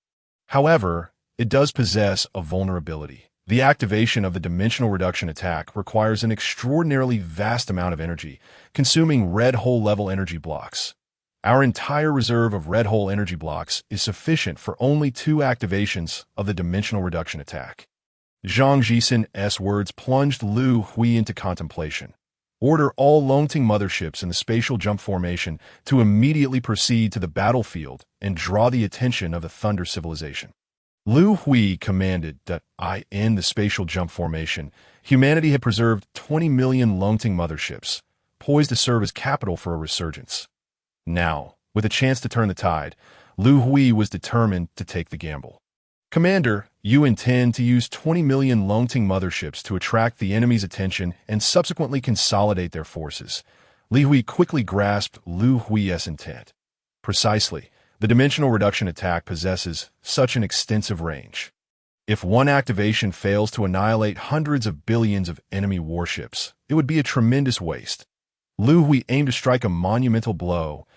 However, it does possess a vulnerability. The activation of the dimensional reduction attack requires an extraordinarily vast amount of energy, consuming red hole-level energy blocks. Our entire reserve of red hole energy blocks is sufficient for only 2 activations of the dimensional reduction attack. Zhang Jisen's words plunged Liu Hui into contemplation. Order all Longting motherships in the spatial jump formation to immediately proceed to the battlefield and draw the attention of the Thunder civilization. Liu Hui commanded that in the spatial jump formation, humanity had preserved 20 million Longting motherships, poised to serve as capital for a resurgence. Now, with a chance to turn the tide, Liu Hui was determined to take the gamble. Commander, you intend to use 20 million Longting motherships to attract the enemy's attention and subsequently consolidate their forces. Liu Hui quickly grasped Liu Hui's intent. Precisely, the dimensional reduction attack possesses such an extensive range. If one activation fails to annihilate hundreds of billions of enemy warships, it would be a tremendous waste. Liu Hui aimed to strike a monumental blow,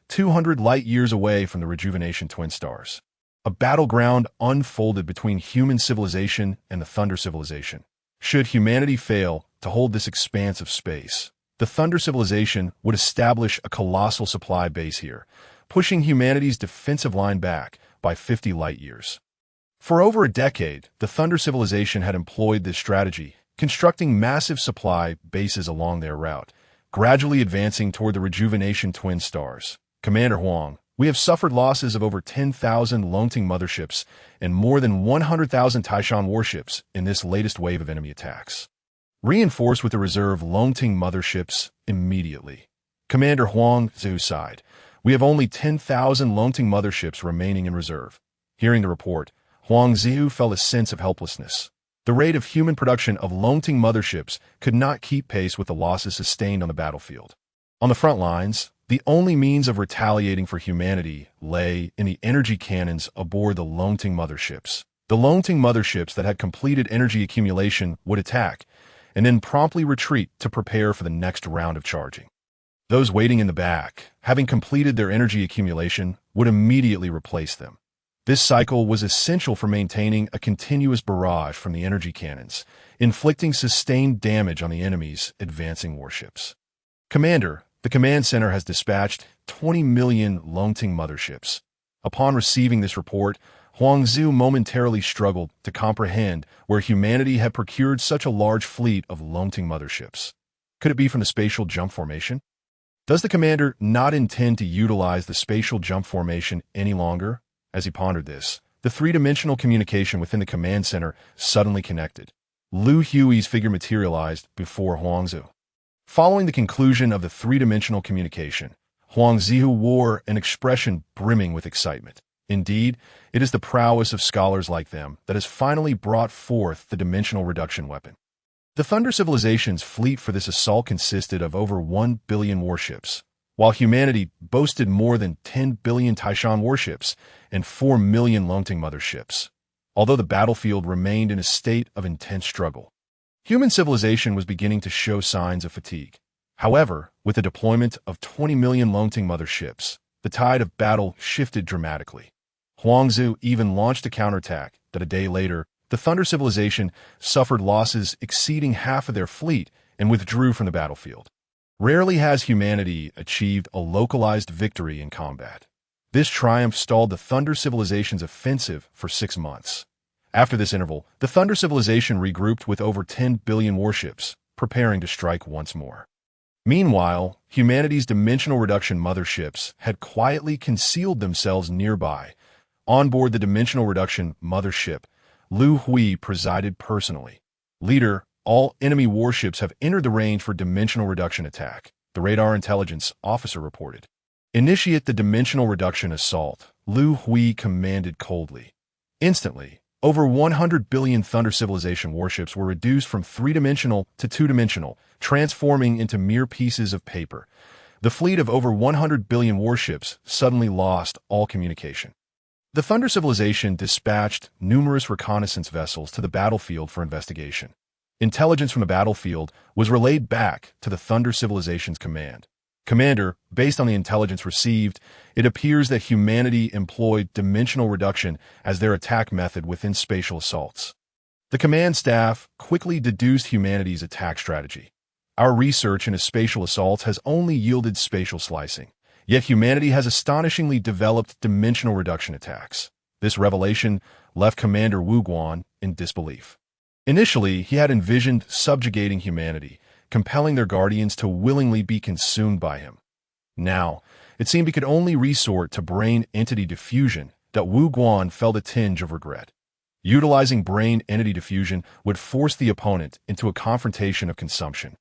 200 light-years away from the rejuvenation twin stars. A battleground unfolded between human civilization and the Thunder civilization. Should humanity fail to hold this expanse of space, the Thunder civilization would establish a colossal supply base here, pushing humanity's defensive line back by 50 light-years. For over a decade, the Thunder civilization had employed this strategy, constructing massive supply bases along their route, gradually advancing toward the rejuvenation twin stars. Commander Huang, we have suffered losses of over 10,000 Longting motherships and more than 100,000 Taishan warships in this latest wave of enemy attacks. Reinforce with the reserve Longting motherships immediately. Commander Huang Zhu sighed. We have only 10,000 Longting motherships remaining in reserve. Hearing the report, Huang Zhu felt a sense of helplessness. The rate of human production of Longting motherships could not keep pace with the losses sustained on the battlefield. On the front lines, the only means of retaliating for humanity lay in the energy cannons aboard the Longting motherships. The Longting motherships that had completed energy accumulation would attack, and then promptly retreat to prepare for the next round of charging. Those waiting in the back, having completed their energy accumulation, would immediately replace them. This cycle was essential for maintaining a continuous barrage from the energy cannons, inflicting sustained damage on the enemy's advancing warships. Commander, the command center has dispatched 20 million Longting motherships. Upon receiving this report, Huang Zhu momentarily struggled to comprehend where humanity had procured such a large fleet of Longting motherships. Could it be from the spatial jump formation? Does the commander not intend to utilize the spatial jump formation any longer? As he pondered this, the three-dimensional communication within the command center suddenly connected. Liu Hui's figure materialized before Huang Zhu. Following the conclusion of the three-dimensional communication, Huang Zhu wore an expression brimming with excitement. Indeed, it is the prowess of scholars like them that has finally brought forth the dimensional reduction weapon. The Thunder civilization's fleet for this assault consisted of over 1 billion warships, while humanity boasted more than 10 billion Taishan warships and 4 million Longting motherships. Although the battlefield remained in a state of intense struggle, human civilization was beginning to show signs of fatigue. However, with the deployment of 20 million Longting motherships, the tide of battle shifted dramatically. Huang Zhu even launched a counterattack that a day later, the Thunder civilization suffered losses exceeding half of their fleet and withdrew from the battlefield. Rarely has humanity achieved a localized victory in combat. This triumph stalled the Thunder civilization's offensive for 6 months. After this interval, the Thunder civilization regrouped with over 10 billion warships, preparing to strike once more. Meanwhile, humanity's dimensional reduction motherships had quietly concealed themselves nearby. On board the dimensional reduction mothership, Liu Hui presided personally. Leader, all enemy warships have entered the range for dimensional reduction attack, the radar intelligence officer reported. Initiate the dimensional reduction assault, Liu Hui commanded coldly. Instantly, over 100 billion Thunder civilization warships were reduced from three-dimensional to two-dimensional, transforming into mere pieces of paper. The fleet of over 100 billion warships suddenly lost all communication. The Thunder civilization dispatched numerous reconnaissance vessels to the battlefield for investigation. Intelligence from the battlefield was relayed back to the Thunder civilization's command. Commander, based on the intelligence received, it appears that humanity employed dimensional reduction as their attack method within spatial assaults. The command staff quickly deduced humanity's attack strategy. Our research into spatial assaults has only yielded spatial slicing, yet humanity has astonishingly developed dimensional reduction attacks. This revelation left Commander Wu Guan in disbelief. Initially, he had envisioned subjugating humanity, compelling their guardians to willingly be consumed by him. Now, it seemed he could only resort to brain entity diffusion that Wu Guan felt a tinge of regret. Utilizing brain entity diffusion would force the opponent into a confrontation of consumption.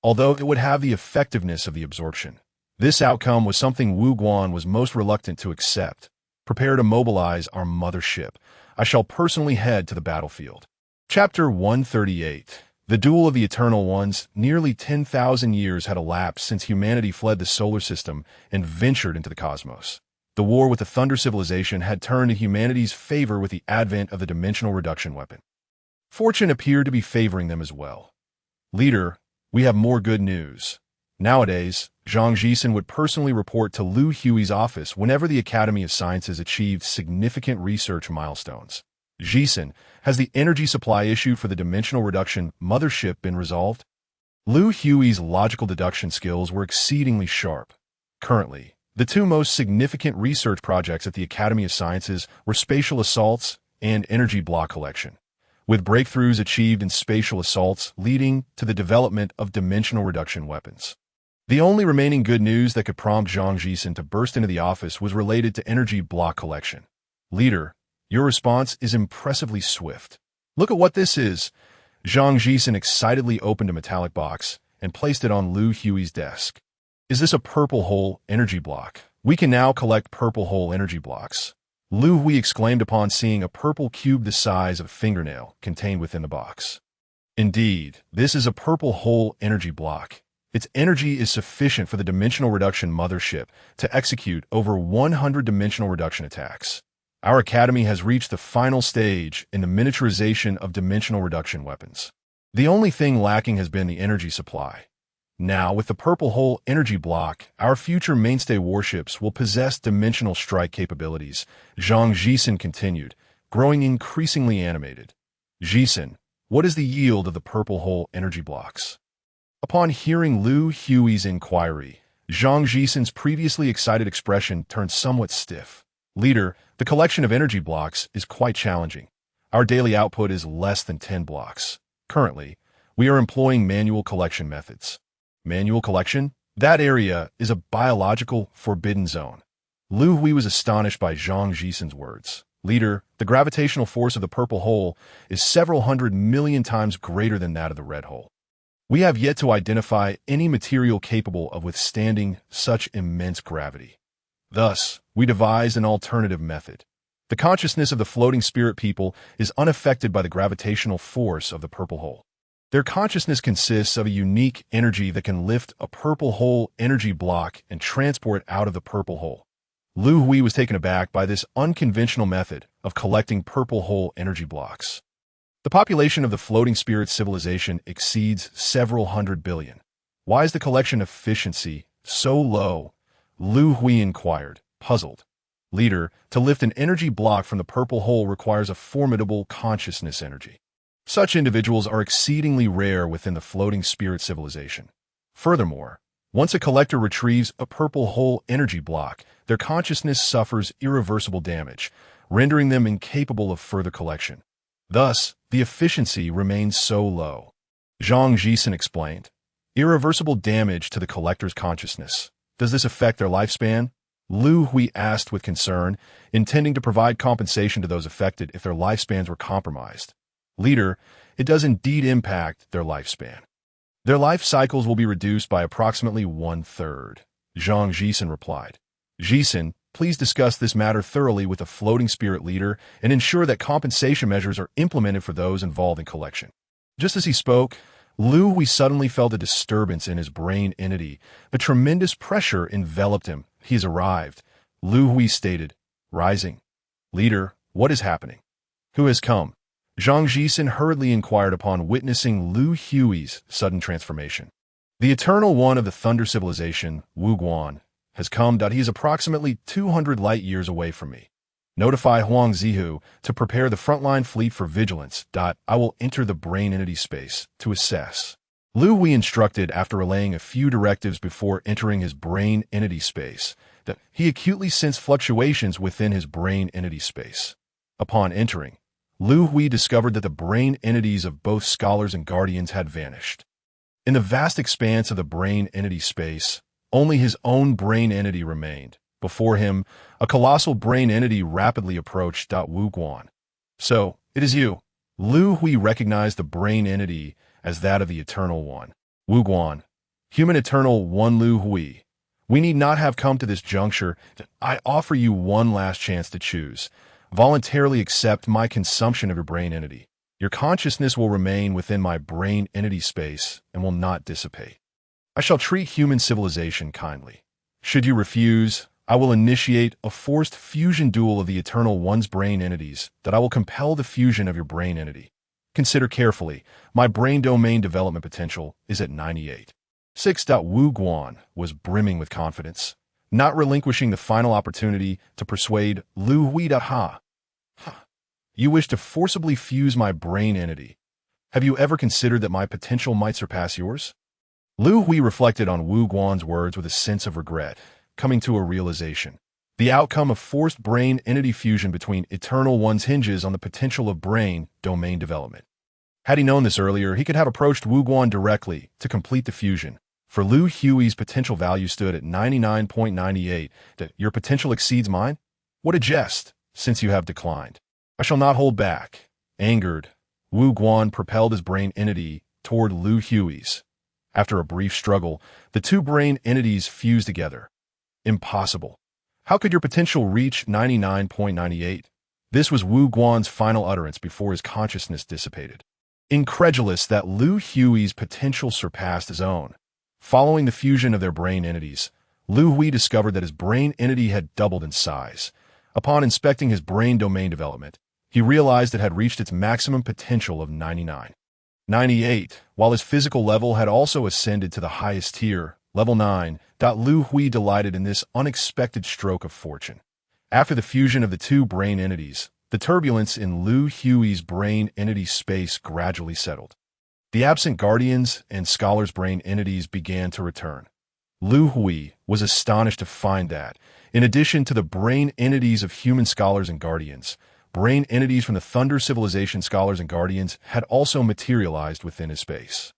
Although it would have the effectiveness of the absorption, this outcome was something Wu Guan was most reluctant to accept. Prepare to mobilize our mothership. I shall personally head to the battlefield. Chapter 138. The Duel of the Eternal Ones. Nearly 10,000 years had elapsed since humanity fled the solar system and ventured into the cosmos. The war with the Thunder Civilization had turned in humanity's favor with the advent of the dimensional reduction weapon. Fortune appeared to be favoring them as well. Leader, we have more good news. Nowadays, Zhang Jisen would personally report to Liu Hui's office whenever the Academy of Sciences achieved significant research milestones. Jisen, has the energy supply issue for the dimensional reduction mothership been resolved? Liu Hui's logical deduction skills were exceedingly sharp. Currently, the two most significant research projects at the Academy of Sciences were spatial assaults and energy block collection, with breakthroughs achieved in spatial assaults leading to the development of dimensional reduction weapons. The only remaining good news that could prompt Zhang Jisen to burst into the office was related to energy block collection. Leader, your response is impressively swift. Look at what this is. Zhang Jisen excitedly opened a metallic box and placed it on Liu Hui's desk. Is this a purple hole energy block? We can now collect purple hole energy blocks. Liu Hui exclaimed upon seeing a purple cube the size of a fingernail contained within the box. Indeed, this is a purple hole energy block. Its energy is sufficient for the dimensional reduction mothership to execute over 100 dimensional reduction attacks. Our academy has reached the final stage in the miniaturization of dimensional reduction weapons. The only thing lacking has been the energy supply. Now, with the purple hole energy block, our future mainstay warships will possess dimensional strike capabilities, Zhang Jisen continued, growing increasingly animated. Jisen, what is the yield of the purple hole energy blocks? Upon hearing Liu Hui's inquiry, Zhang Jisen's previously excited expression turned somewhat stiff. Leader, the collection of energy blocks is quite challenging. Our daily output is less than 10 blocks. Currently, we are employing manual collection methods. Manual collection? That area is a biological forbidden zone. Liu Hui was astonished by Zhang Jisen's words. Leader, the gravitational force of the purple hole is several 100 million times greater than that of the red hole. We have yet to identify any material capable of withstanding such immense gravity. Thus, we devised an alternative method. The consciousness of the floating spirit people is unaffected by the gravitational force of the purple hole. Their consciousness consists of a unique energy that can lift a purple hole energy block and transport it out of the purple hole. Liu Hui was taken aback by this unconventional method of collecting purple hole energy blocks. The population of the floating spirit civilization exceeds several 100 billion. Why is the collection efficiency so low? Liu Hui inquired, puzzled. Leader, to lift an energy block from the purple hole requires a formidable consciousness energy. Such individuals are exceedingly rare within the floating spirit civilization. Furthermore, once a collector retrieves a purple hole energy block, their consciousness suffers irreversible damage, rendering them incapable of further collection. Thus, the efficiency remains so low. Zhang Jisen explained. Irreversible damage to the collector's consciousness. Does this affect their lifespan? Liu Hui asked with concern, intending to provide compensation to those affected if their lifespans were compromised. Leader, it does indeed impact their lifespan. Their life cycles will be reduced by approximately 1/3. Zhang Jisen replied. Jisen, please discuss this matter thoroughly with the floating spirit leader and ensure that compensation measures are implemented for those involved in collection. Just as he spoke, Liu Hui suddenly felt a disturbance in his brain entity. A tremendous pressure enveloped him. He has arrived. Liu Hui stated, rising. Leader, what is happening? Who has come? Zhang Jisen hurriedly inquired upon witnessing Liu Hui's sudden transformation. The Eternal One of the Thunder Civilization, Wu Guan, has come. He is approximately 200 light years away from me. Notify Huang Zihu to prepare the frontline fleet for vigilance. I will enter the brain entity space to assess. Liu Hui instructed after relaying a few directives before entering his brain entity space that he acutely sensed fluctuations within his brain entity space. Upon entering, Liu Hui discovered that the brain entities of both scholars and guardians had vanished. In the vast expanse of the brain entity space, only his own brain entity remained. Before him, a colossal brain entity rapidly approached. Wu Guan. So, it is you. Liu Hui recognized the brain entity as that of the Eternal One. Wu Guan. Human Eternal One Liu Hui. We need not have come to this juncture. I offer you one last chance to choose. Voluntarily accept my consumption of your brain entity. Your consciousness will remain within my brain entity space and will not dissipate. I shall treat human civilization kindly. Should you refuse, I will initiate a forced fusion duel of the Eternal One's brain entities that I will compel the fusion of your brain entity. Consider carefully, my brain domain development potential is at 98. 6. Wu Guan was brimming with confidence, not relinquishing the final opportunity to persuade Liu Hui. You wish to forcibly fuse my brain entity. Have you ever considered that my potential might surpass yours? Liu Hui reflected on Wu Guan's words with a sense of regret, coming to a realization. The outcome of forced brain entity fusion between Eternal Ones hinges on the potential of brain domain development. Had he known this earlier, he could have approached Wu Guan directly to complete the fusion. For Liu Hui's potential value stood at 99.98. Your potential exceeds mine? What a jest, since you have declined. I shall not hold back. Angered, Wu Guan propelled his brain entity toward Liu Hui's. After a brief struggle, the two brain entities fused together. Impossible. How could your potential reach 99.98? This was Wu Guan's final utterance before his consciousness dissipated. Incredulous that Liu Hui's potential surpassed his own. Following the fusion of their brain entities, Liu Hui discovered that his brain entity had doubled in size. Upon inspecting his brain domain development, he realized it had reached its maximum potential of 99. 98, while his physical level had also ascended to the highest tier, level 9. Liu Hui delighted in this unexpected stroke of fortune. After the fusion of the two brain entities, the turbulence in Liu Hui's brain entity space gradually settled. The absent guardians and scholars' brain entities began to return. Liu Hui was astonished to find that, in addition to the brain entities of human scholars and guardians, brain entities from the Thunder Civilization scholars and guardians had also materialized within his space.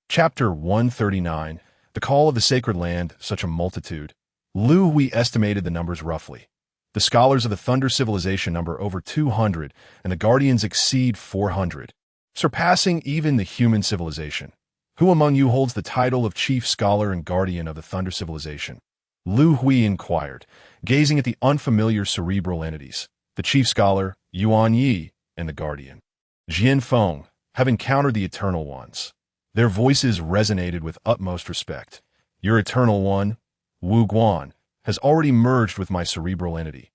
Chapter 139, The Call of the Sacred Land, Such a Multitude. Liu Hui estimated the numbers roughly. The scholars of the Thunder Civilization number over 200, and the guardians exceed 400, surpassing even the human civilization. Who among you holds the title of Chief Scholar and Guardian of the Thunder Civilization? Liu Hui inquired, gazing at the unfamiliar cerebral entities. The Chief Scholar, Yuan Yi, and the Guardian, Jian Feng, have encountered the Eternal Ones. Their voices resonated with utmost respect. Your Eternal One, Wu Guan, has already merged with my cerebral entity.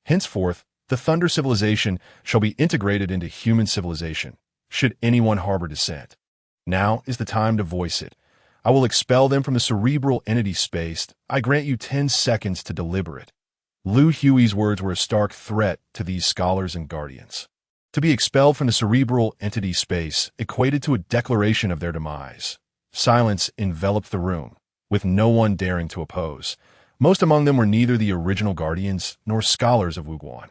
Henceforth, the Thunder Civilization shall be integrated into human civilization, should anyone harbor dissent. Now is the time to voice it. I will expel them from the cerebral entity space. I grant you 10 seconds to deliberate. Liu Hui's words were a stark threat to these scholars and guardians. To be expelled from the cerebral entity space equated to a declaration of their demise. Silence enveloped the room, with no one daring to oppose. Most among them were neither the original guardians nor scholars of Wu Guan.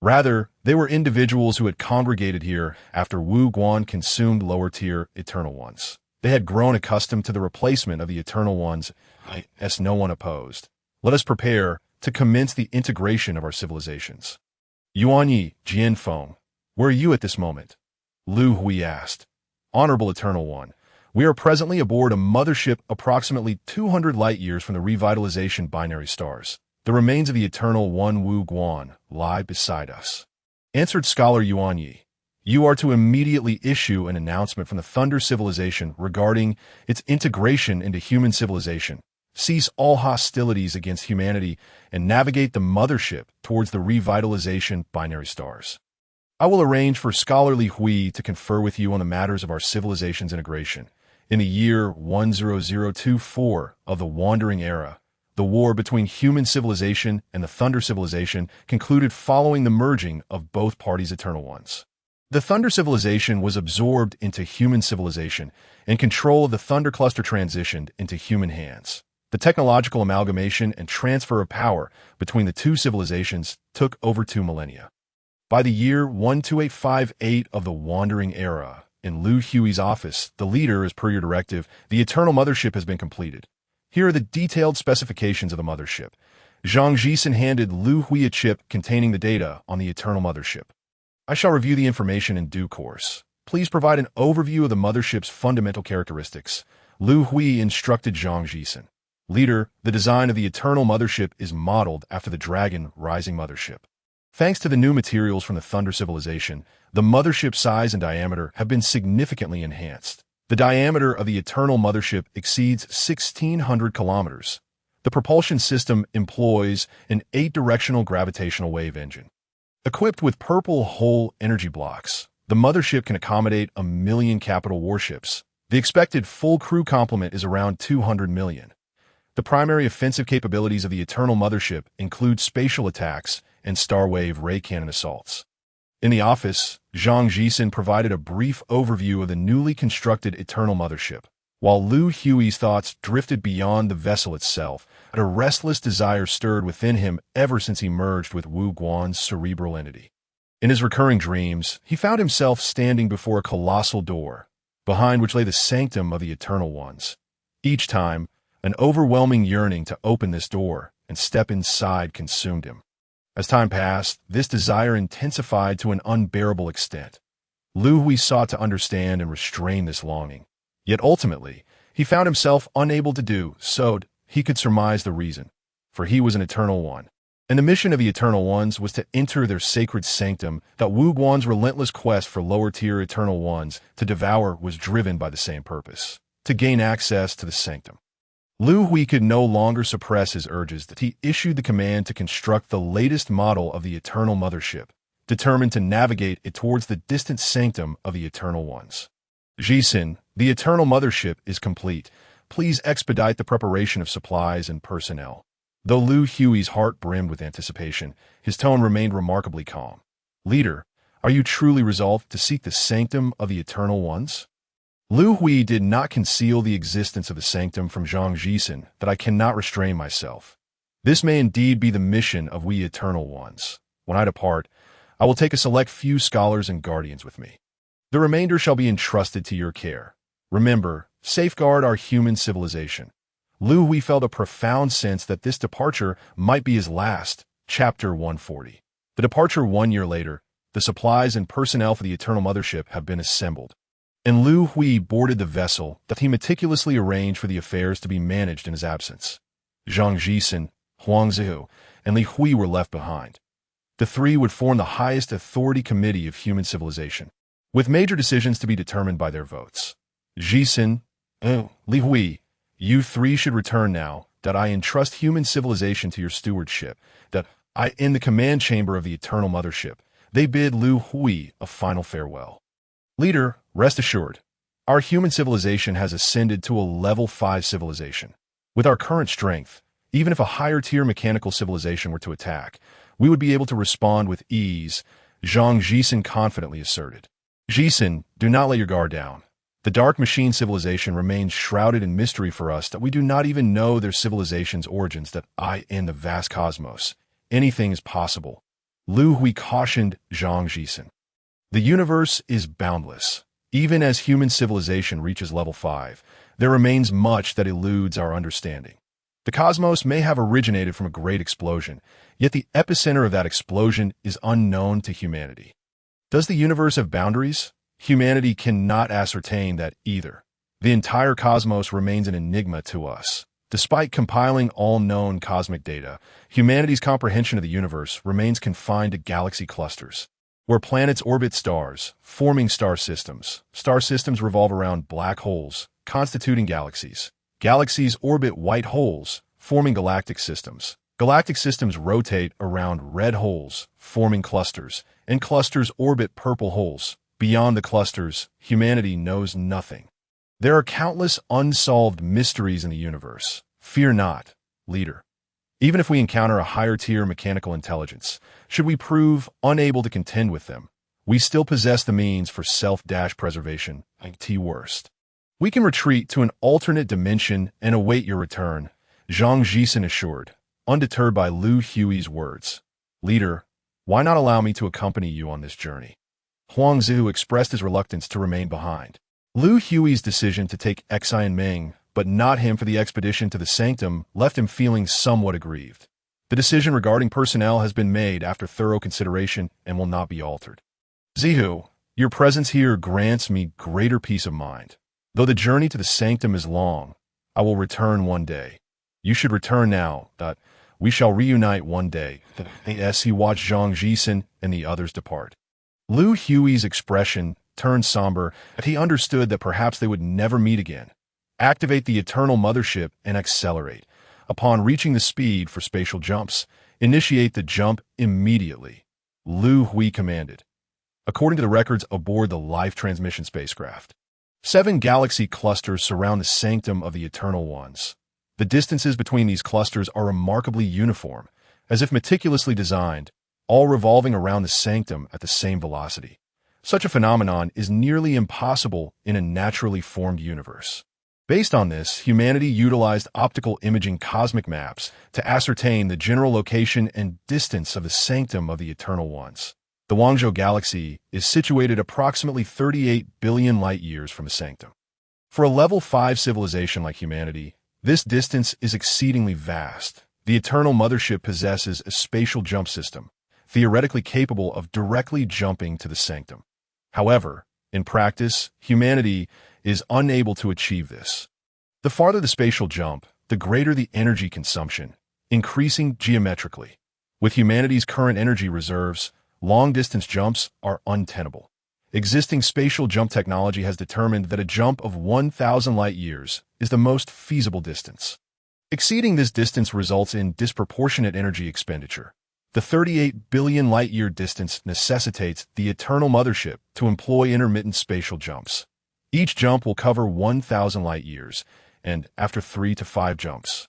Rather, they were individuals who had congregated here after Wu Guan consumed lower-tier Eternal Ones. They had grown accustomed to the replacement of the Eternal Ones, as no one opposed. Let us prepare to commence the integration of our civilizations. Yuan Yi, Jian Feng, where are you at this moment? Liu Hui asked. Honorable Eternal One, we are presently aboard a mothership approximately 200 light-years from the revitalization binary stars. The remains of the Eternal One Wu Guan lie beside us. Answered Scholar Yuan Yi. You are to immediately issue an announcement from the Thunder Civilization regarding its integration into human civilization. Cease all hostilities against humanity and navigate the mothership towards the revitalization binary stars. I will arrange for Scholar Li Hui to confer with you on the matters of our civilization's integration. In the year 10024 of the Wandering Era, the war between human civilization and the Thunder Civilization concluded following the merging of both parties' Eternal Ones. The Thunder Civilization was absorbed into human civilization, and control of the Thunder Cluster transitioned into human hands. The technological amalgamation and transfer of power between the two civilizations took over 2 millennia. By the year 12858 of the Wandering Era, In Liu Hui's office, the leader, as per your directive, the Eternal Mothership has been completed. Here are the detailed specifications of the mothership. Zhang Jisen handed Liu Hui a chip containing the data on the Eternal Mothership. I shall review the information in due course. Please provide an overview of the mothership's fundamental characteristics. Liu Hui instructed Zhang Jisen. Leader, the design of the Eternal Mothership is modeled after the Dragon Rising Mothership. Thanks to the new materials from the Thunder civilization, the mothership size and diameter have been significantly enhanced. The diameter of the Eternal Mothership exceeds 1,600 kilometers. The propulsion system employs an 8-directional gravitational wave engine. Equipped with purple hull energy blocks, the mothership can accommodate 1 million capital warships. The expected full crew complement is around 200 million. The primary offensive capabilities of the Eternal Mothership include spatial attacks and Starwave ray cannon assaults. In the office, Zhang Jisen provided a brief overview of the newly constructed Eternal Mothership. While Liu Hui's thoughts drifted beyond the vessel itself, a restless desire stirred within him ever since he merged with Wu Guan's cerebral entity. In his recurring dreams, he found himself standing before a colossal door, behind which lay the sanctum of the Eternal Ones. Each time, an overwhelming yearning to open this door and step inside consumed him. As time passed, this desire intensified to an unbearable extent. Liu Hui sought to understand and restrain this longing. Yet ultimately, he found himself unable to do so. He could surmise the reason, for he was an Eternal One. And the mission of the Eternal Ones was to enter their sacred sanctum. That Wu Guan's relentless quest for lower-tier Eternal Ones to devour was driven by the same purpose, to gain access to the sanctum. Liu Hui could no longer suppress his urges that he issued the command to construct the latest model of the Eternal Mothership, determined to navigate it towards the distant sanctum of the Eternal Ones. Jisen, the Eternal Mothership is complete. Please expedite the preparation of supplies and personnel. Though Liu Hui's heart brimmed with anticipation, his tone remained remarkably calm. Leader, are you truly resolved to seek the sanctum of the Eternal Ones? Liu Hui did not conceal the existence of the sanctum from Zhang Jisen, that I cannot restrain myself. This may indeed be the mission of we Eternal Ones. When I depart, I will take a select few scholars and guardians with me. The remainder shall be entrusted to your care. Remember, safeguard our human civilization. Liu Hui felt a profound sense that this departure might be his last. Chapter 140. The departure 1 year later, the supplies and personnel for the Eternal Mothership have been assembled. And Liu Hui boarded the vessel that he meticulously arranged for the affairs to be managed in his absence. Zhang Jisen, Huang Zihu, and Li Hui were left behind. The three would form the highest authority committee of human civilization, with major decisions to be determined by their votes. Jisen, Li Hui, you three should return now, that I entrust human civilization to your stewardship, that I in the command chamber of the Eternal Mothership. They bid Liu Hui a final farewell. Leader, rest assured, our human civilization has ascended to a level 5 civilization. With our current strength, even if a higher-tier mechanical civilization were to attack, we would be able to respond with ease, Zhang Jisen confidently asserted. Jisen, do not let your guard down. The Dark Machine civilization remains shrouded in mystery for us that we do not even know their civilization's origins that in the vast cosmos. Anything is possible. Liu Hui cautioned Zhang Jisen. The universe is boundless. Even as human civilization reaches level 5, there remains much that eludes our understanding. The cosmos may have originated from a great explosion, yet the epicenter of that explosion is unknown to humanity. Does the universe have boundaries? Humanity cannot ascertain that either. The entire cosmos remains an enigma to us. Despite compiling all known cosmic data, humanity's comprehension of the universe remains confined to galaxy clusters, where planets orbit stars, forming star systems. Star systems revolve around black holes, constituting galaxies. Galaxies orbit white holes, forming galactic systems. Galactic systems rotate around red holes, forming clusters, and clusters orbit purple holes. Beyond the clusters, humanity knows nothing. There are countless unsolved mysteries in the universe. Fear not, leader. Even if we encounter a higher-tier mechanical intelligence, should we prove unable to contend with them, we still possess the means for self-preservation, at worst. We can retreat to an alternate dimension and await your return, Zhang Jisen assured, undeterred by Liu Hui's words. Leader, why not allow me to accompany you on this journey? Huang Zhu expressed his reluctance to remain behind. Liu Hui's decision to take Xi and Ming, but not him for the expedition to the Sanctum, left him feeling somewhat aggrieved. The decision regarding personnel has been made after thorough consideration and will not be altered. Zihu, your presence here grants me greater peace of mind. Though the journey to the Sanctum is long, I will return one day. You should return now. We shall reunite one day. As he watched Zhang Jisen and the others depart. Liu Hui's expression turned somber as he understood that perhaps they would never meet again. Activate the Eternal Mothership and accelerate. Upon reaching the speed for spatial jumps, initiate the jump immediately. Liu Hui commanded. According to the records aboard the Life Transmission spacecraft, 7 galaxy clusters surround the Sanctum of the Eternal Ones. The distances between these clusters are remarkably uniform, as if meticulously designed, all revolving around the Sanctum at the same velocity. Such a phenomenon is nearly impossible in a naturally formed universe. Based on this, humanity utilized optical imaging cosmic maps to ascertain the general location and distance of the Sanctum of the Eternal Ones. The Guangzhou Galaxy is situated approximately 38 billion light-years from the Sanctum. For a level 5 civilization like humanity, this distance is exceedingly vast. The Eternal Mothership possesses a spatial jump system, theoretically capable of directly jumping to the Sanctum. However, in practice, humanity is unable to achieve this. The farther the spatial jump, the greater the energy consumption, increasing geometrically. With humanity's current energy reserves, long-distance jumps are untenable. Existing spatial jump technology has determined that a jump of 1,000 light-years is the most feasible distance. Exceeding this distance results in disproportionate energy expenditure. The 38 billion light-year distance necessitates the Eternal Mothership to employ intermittent spatial jumps. Each jump will cover 1,000 light-years, and after 3 to 5 jumps,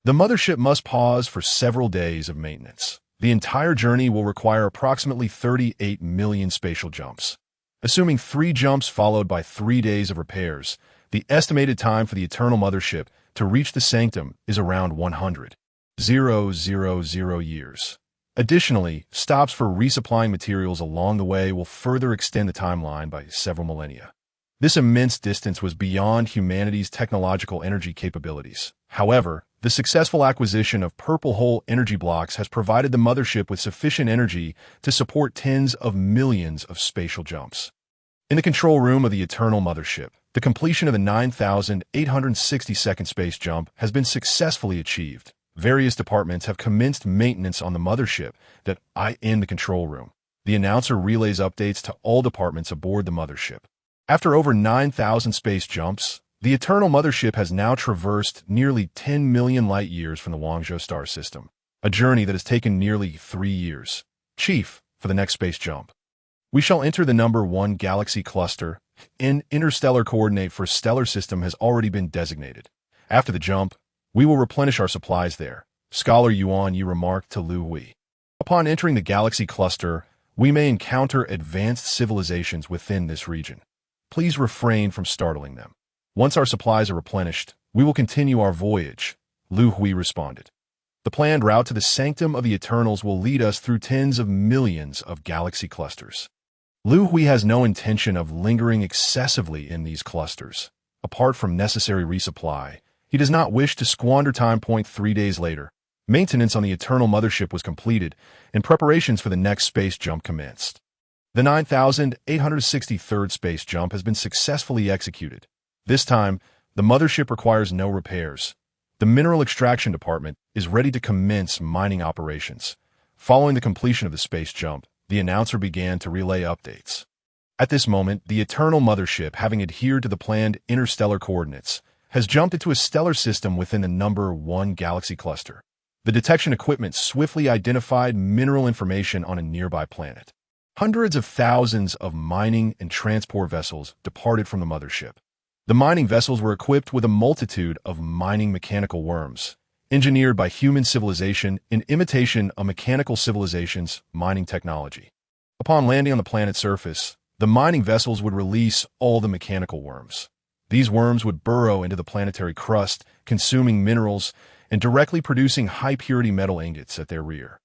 the Mothership must pause for several days of maintenance. The entire journey will require approximately 38 million spatial jumps. Assuming 3 jumps followed by 3 days of repairs, the estimated time for the Eternal Mothership to reach the Sanctum is around 100,000 years. Additionally, stops for resupplying materials along the way will further extend the timeline by several millennia. This immense distance was beyond humanity's technological energy capabilities. However, the successful acquisition of purple hole energy blocks has provided the Mothership with sufficient energy to support tens of millions of spatial jumps. In the control room of the Eternal Mothership, the completion of the 9,862nd space jump has been successfully achieved. Various departments have commenced maintenance on the Mothership in the control room. The announcer relays updates to all departments aboard the Mothership. After over 9,000 space jumps, the Eternal Mothership has now traversed nearly 10 million light-years from the Guangzhou star system, a journey that has taken nearly 3 years. Chief, for the next space jump, we shall enter the number 1 galaxy cluster. An interstellar coordinate for stellar system has already been designated. After the jump, we will replenish our supplies there, Scholar Yuan Yi remarked to Liu Hui. Upon entering the galaxy cluster, we may encounter advanced civilizations within this region. Please refrain from startling them. Once our supplies are replenished, we will continue our voyage, Liu Hui responded. The planned route to the Sanctum of the Eternals will lead us through tens of millions of galaxy clusters. Liu Hui has no intention of lingering excessively in these clusters. Apart from necessary resupply, he does not wish to squander time. 3 days later, maintenance on the Eternal Mothership was completed, and preparations for the next space jump commenced. The 9,863rd space jump has been successfully executed. This time, the Mothership requires no repairs. The Mineral Extraction Department is ready to commence mining operations. Following the completion of the space jump, the announcer began to relay updates. At this moment, the Eternal Mothership, having adhered to the planned interstellar coordinates, has jumped into a stellar system within the number 1 galaxy cluster. The detection equipment swiftly identified mineral information on a nearby planet. Hundreds of thousands of mining and transport vessels departed from the Mothership. The mining vessels were equipped with a multitude of mining mechanical worms, engineered by human civilization in imitation of mechanical civilization's mining technology. Upon landing on the planet's surface, the mining vessels would release all the mechanical worms. These worms would burrow into the planetary crust, consuming minerals and directly producing high-purity metal ingots at their rear.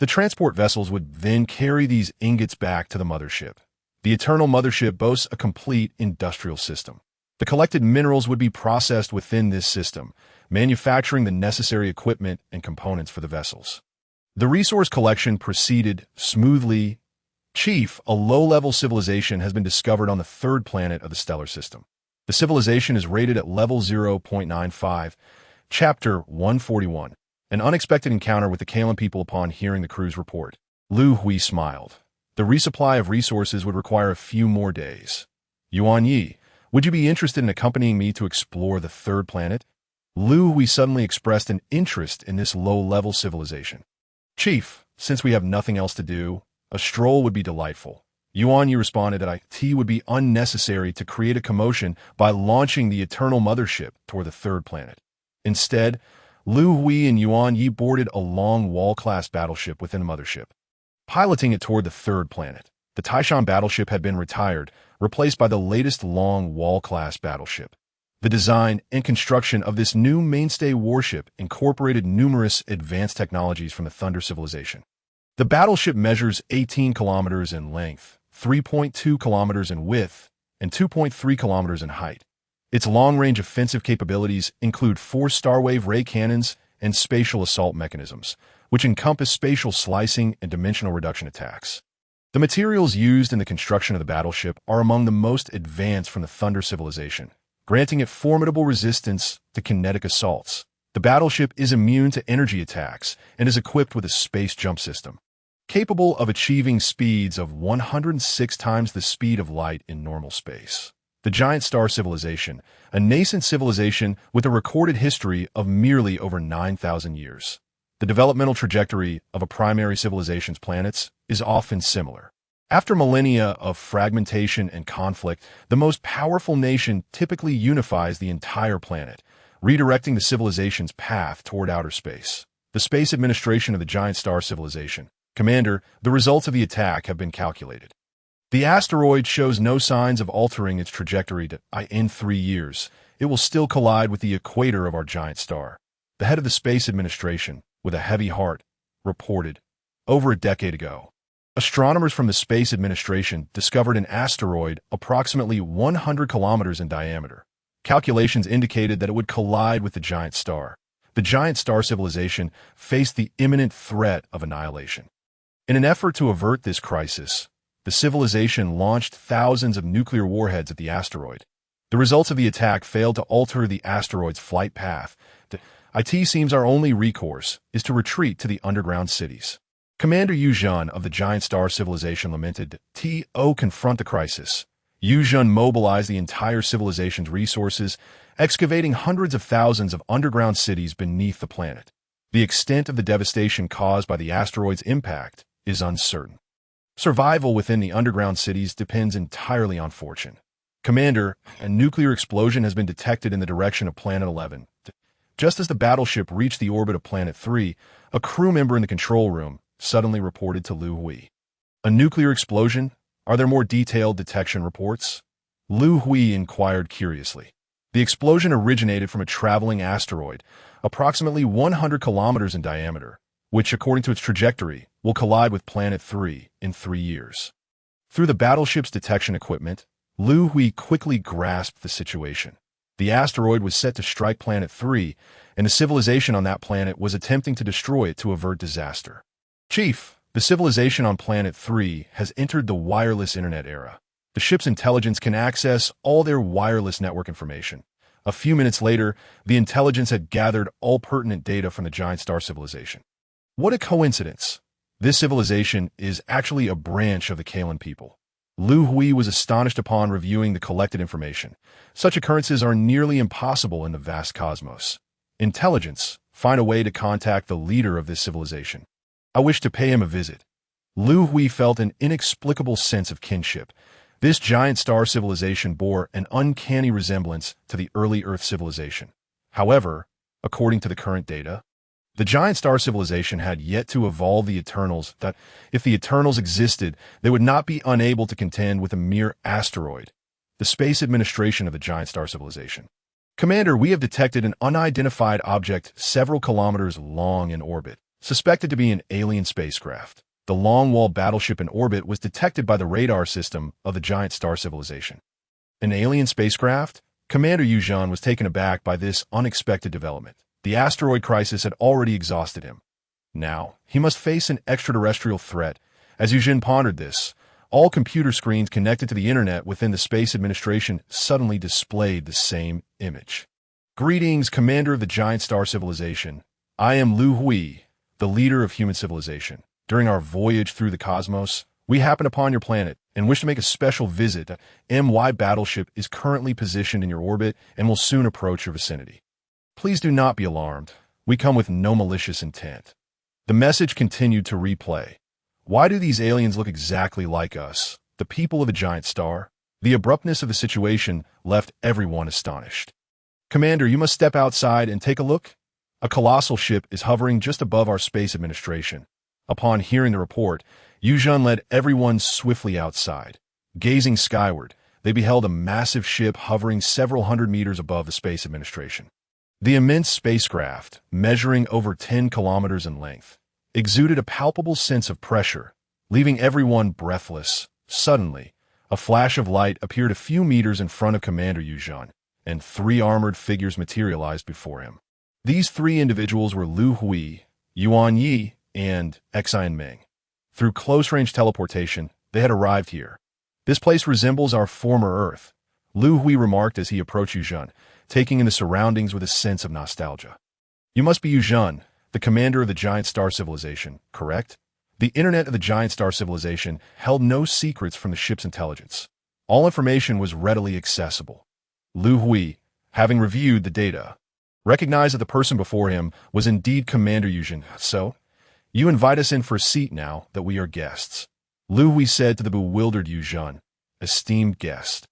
The transport vessels would then carry these ingots back to the Mothership. The Eternal Mothership boasts a complete industrial system. The collected minerals would be processed within this system, manufacturing the necessary equipment and components for the vessels. The resource collection proceeded smoothly. Chief, a low-level civilization has been discovered on the third planet of the stellar system. The civilization is rated at level 0.95. Chapter 141. An unexpected encounter with the Kalen people upon hearing the crew's report. Liu Hui smiled. The resupply of resources would require a few more days. Yuan Yi, would you be interested in accompanying me to explore the third planet? Liu Hui suddenly expressed an interest in this low-level civilization. Chief, since we have nothing else to do, a stroll would be delightful. Yuan Yi responded that it would be unnecessary to create a commotion by launching the Eternal Mothership toward the third planet. Instead, Liu Hui and Yuan Yi boarded a Long Wall-class battleship within the mothership. Piloting it toward the third planet, the Taishan battleship had been retired, replaced by the latest Long Wall-class battleship. The design and construction of this new mainstay warship incorporated numerous advanced technologies from the Thunder civilization. The battleship measures 18 kilometers in length, 3.2 kilometers in width, and 2.3 kilometers in height. Its long-range offensive capabilities include 4 Starwave ray cannons and spatial assault mechanisms, which encompass spatial slicing and dimensional reduction attacks. The materials used in the construction of the battleship are among the most advanced from the Thunder civilization, granting it formidable resistance to kinetic assaults. The battleship is immune to energy attacks and is equipped with a space jump system, capable of achieving speeds of 106 times the speed of light in normal space. The Giant Star Civilization, a nascent civilization with a recorded history of merely over 9,000 years. The developmental trajectory of a primary civilization's planets is often similar. After millennia of fragmentation and conflict, the most powerful nation typically unifies the entire planet, redirecting the civilization's path toward outer space. The space administration of the Giant Star Civilization. Commander, the results of the attack have been calculated. The asteroid shows no signs of altering its trajectory in 3 years. It will still collide with the equator of our giant star. The head of the Space Administration, with a heavy heart, reported, over a decade ago. Astronomers from the Space Administration discovered an asteroid approximately 100 kilometers in diameter. Calculations indicated that it would collide with the giant star. The Giant Star Civilization faced the imminent threat of annihilation. In an effort to avert this crisis, the civilization launched thousands of nuclear warheads at the asteroid. The results of the attack failed to alter the asteroid's flight path. It seems our only recourse is to retreat to the underground cities. Commander Yu Zhen of the Giant Star Civilization lamented, confront the crisis. Yu Zhen mobilized the entire civilization's resources, excavating hundreds of thousands of underground cities beneath the planet. The extent of the devastation caused by the asteroid's impact is uncertain. Survival within the underground cities depends entirely on fortune. Commander, a nuclear explosion has been detected in the direction of Planet 11. Just as the battleship reached the orbit of Planet 3, a crew member in the control room suddenly reported to Liu Hui. A nuclear explosion? Are there more detailed detection reports? Liu Hui inquired curiously. The explosion originated from a traveling asteroid, approximately 100 kilometers in diameter, which, according to its trajectory, will collide with Planet 3 in 3 years. Through the battleship's detection equipment, Liu Hui quickly grasped the situation. The asteroid was set to strike Planet 3, and the civilization on that planet was attempting to destroy it to avert disaster. Chief, the civilization on Planet 3 has entered the wireless internet era. The ship's intelligence can access all their wireless network information. A few minutes later, the intelligence had gathered all pertinent data from the Giant Star Civilization. What a coincidence! This civilization is actually a branch of the Kalen people. Liu Hui was astonished upon reviewing the collected information. Such occurrences are nearly impossible in the vast cosmos. Intelligence, find a way to contact the leader of this civilization. I wish to pay him a visit. Liu Hui felt an inexplicable sense of kinship. This giant star civilization bore an uncanny resemblance to the early Earth civilization. However, according to the current data, the giant star civilization had yet to evolve the Eternals that, if the Eternals existed, they would not be unable to contend with a mere asteroid. The Space Administration of the Giant Star Civilization. Commander, we have detected an unidentified object several kilometers long in orbit, suspected to be an alien spacecraft. The long-wall battleship in orbit was detected by the radar system of the giant star civilization. An alien spacecraft? Commander Yu Zhan was taken aback by this unexpected development. The asteroid crisis had already exhausted him. Now, he must face an extraterrestrial threat. As Yu Zhan pondered this, all computer screens connected to the internet within the Space Administration suddenly displayed the same image. Greetings, Commander of the Giant Star Civilization. I am Liu Hui, the leader of human civilization. During our voyage through the cosmos, we happen upon your planet and wish to make a special visit. MY battleship is currently positioned in your orbit and will soon approach your vicinity. Please do not be alarmed. We come with no malicious intent. The message continued to replay. Why do these aliens look exactly like us, the people of a giant star? The abruptness of the situation left everyone astonished. Commander, you must step outside and take a look. A colossal ship is hovering just above our Space Administration. Upon hearing the report, Yu Zhan led everyone swiftly outside. Gazing skyward, they beheld a massive ship hovering several hundred meters above the Space Administration. The immense spacecraft, measuring over 10 kilometers in length, exuded a palpable sense of pressure, leaving everyone breathless. Suddenly, a flash of light appeared a few meters in front of Commander Yu Zhan, and 3 armored figures materialized before him. These 3 individuals were Liu Hui, Yuan Yi, and Xian Meng. Through close-range teleportation, they had arrived here. This place resembles our former Earth, Liu Hui remarked as he approached Yu Zhan, taking in the surroundings with a sense of nostalgia. You must be Yu Zhan, the commander of the Giant Star Civilization, correct? The internet of the Giant Star Civilization held no secrets from the ship's intelligence. All information was readily accessible. Liu Hui, having reviewed the data, recognized that the person before him was indeed Commander Yu Zhan. So, you invite us in for a seat now that we are guests. Liu Hui said to the bewildered Yu Zhan, esteemed guest.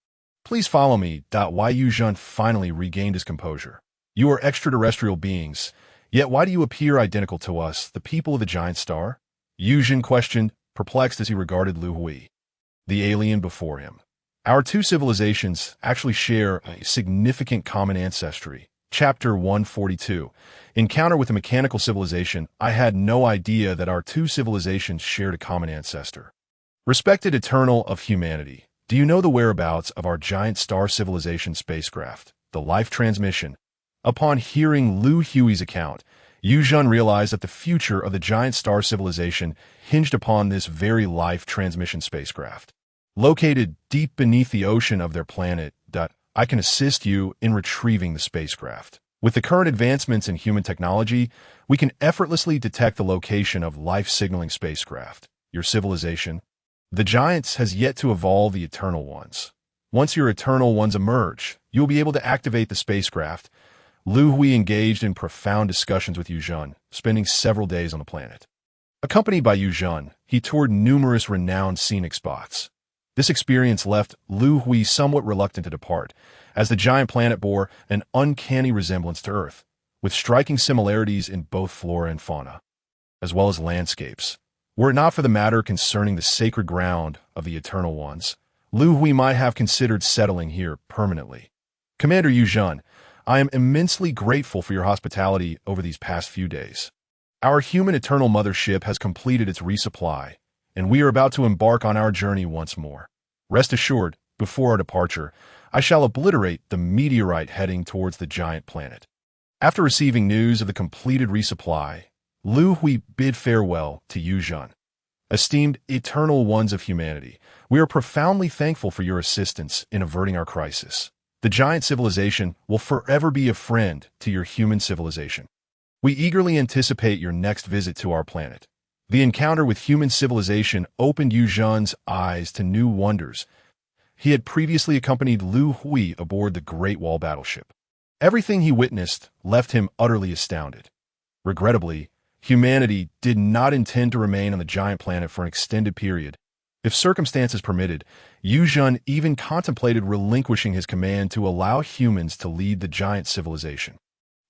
Please follow me. Why Yu Zhan finally regained his composure. You are extraterrestrial beings, yet why do you appear identical to us, the people of the giant star? Yu Zhan questioned, perplexed as he regarded Liu Hui, the alien before him. Our 2 civilizations actually share a significant common ancestry. Chapter 142. Encounter with a mechanical civilization. I had no idea that our 2 civilizations shared a common ancestor. Respected Eternal of humanity, do you know the whereabouts of our giant star civilization spacecraft, the life transmission? Upon hearing Liu Hui's account, Yu Zhan realized that the future of the giant star civilization hinged upon this very life transmission spacecraft. Located deep beneath the ocean of their planet, I can assist you in retrieving the spacecraft. With the current advancements in human technology, we can effortlessly detect the location of life-signaling spacecraft. Your civilization, the Giants, has yet to evolve the Eternal Ones. Once your Eternal Ones emerge, you will be able to activate the spacecraft. Liu Hui engaged in profound discussions with Yu Zhan, spending several days on the planet. Accompanied by Yu Zhan, he toured numerous renowned scenic spots. This experience left Liu Hui somewhat reluctant to depart, as the giant planet bore an uncanny resemblance to Earth, with striking similarities in both flora and fauna, as well as landscapes. Were it not for the matter concerning the sacred ground of the Eternal Ones, Liu Hui might have considered settling here permanently. Commander Yu Zhan, I am immensely grateful for your hospitality over these past few days. Our human Eternal Mothership has completed its resupply, and we are about to embark on our journey once more. Rest assured, before our departure, I shall obliterate the meteorite heading towards the giant planet. After receiving news of the completed resupply, Liu Hui bid farewell to Yu Zhan. Esteemed Eternal Ones of humanity, we are profoundly thankful for your assistance in averting our crisis. The giant civilization will forever be a friend to your human civilization. We eagerly anticipate your next visit to our planet. The encounter with human civilization opened Yu Zhan's eyes to new wonders. He had previously accompanied Liu Hui aboard the Great Wall battleship. Everything he witnessed left him utterly astounded. Regrettably, humanity did not intend to remain on the giant planet for an extended period. If circumstances permitted, Yu Zhan even contemplated relinquishing his command to allow humans to lead the giant civilization.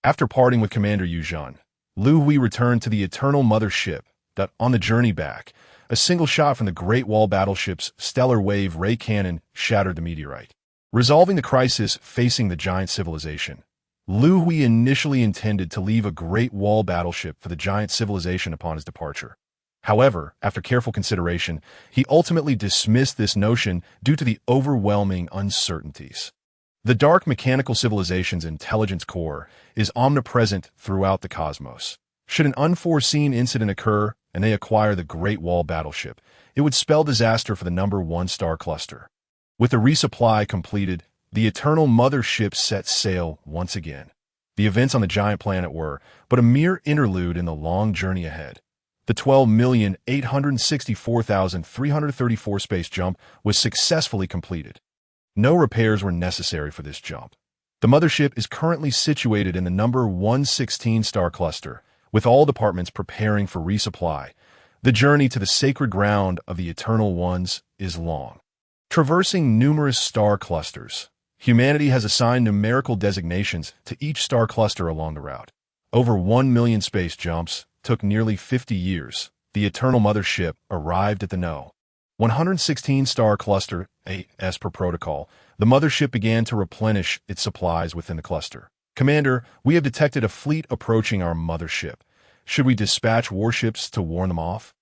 After parting with Commander Yu Zhan, Liu Hui returned to the Eternal Mothership. That on the journey back, a single shot from the Great Wall battleship's stellar wave ray cannon shattered the meteorite. Resolving the crisis facing the giant civilization, Liu Hui initially intended to leave a Great Wall battleship for the giant civilization upon his departure. However, after careful consideration, he ultimately dismissed this notion due to the overwhelming uncertainties. The dark mechanical civilization's intelligence core is omnipresent throughout the cosmos. Should an unforeseen incident occur and they acquire the Great Wall battleship, it would spell disaster for the number 1 star cluster. With the resupply completed, the Eternal Mothership set sail once again. The events on the giant planet were but a mere interlude in the long journey ahead. The 12,864,334 space jump was successfully completed. No repairs were necessary for this jump. The mothership is currently situated in the number 116 star cluster, with all departments preparing for resupply. The journey to the sacred ground of the Eternal Ones is long. Traversing numerous star clusters, humanity has assigned numerical designations to each star cluster along the route. Over 1 million space jumps took nearly 50 years. The Eternal Mothership arrived at the No. 116 star cluster, as per protocol. The mothership began to replenish its supplies within the cluster. Commander, we have detected a fleet approaching our mothership. Should we dispatch warships to warn them off?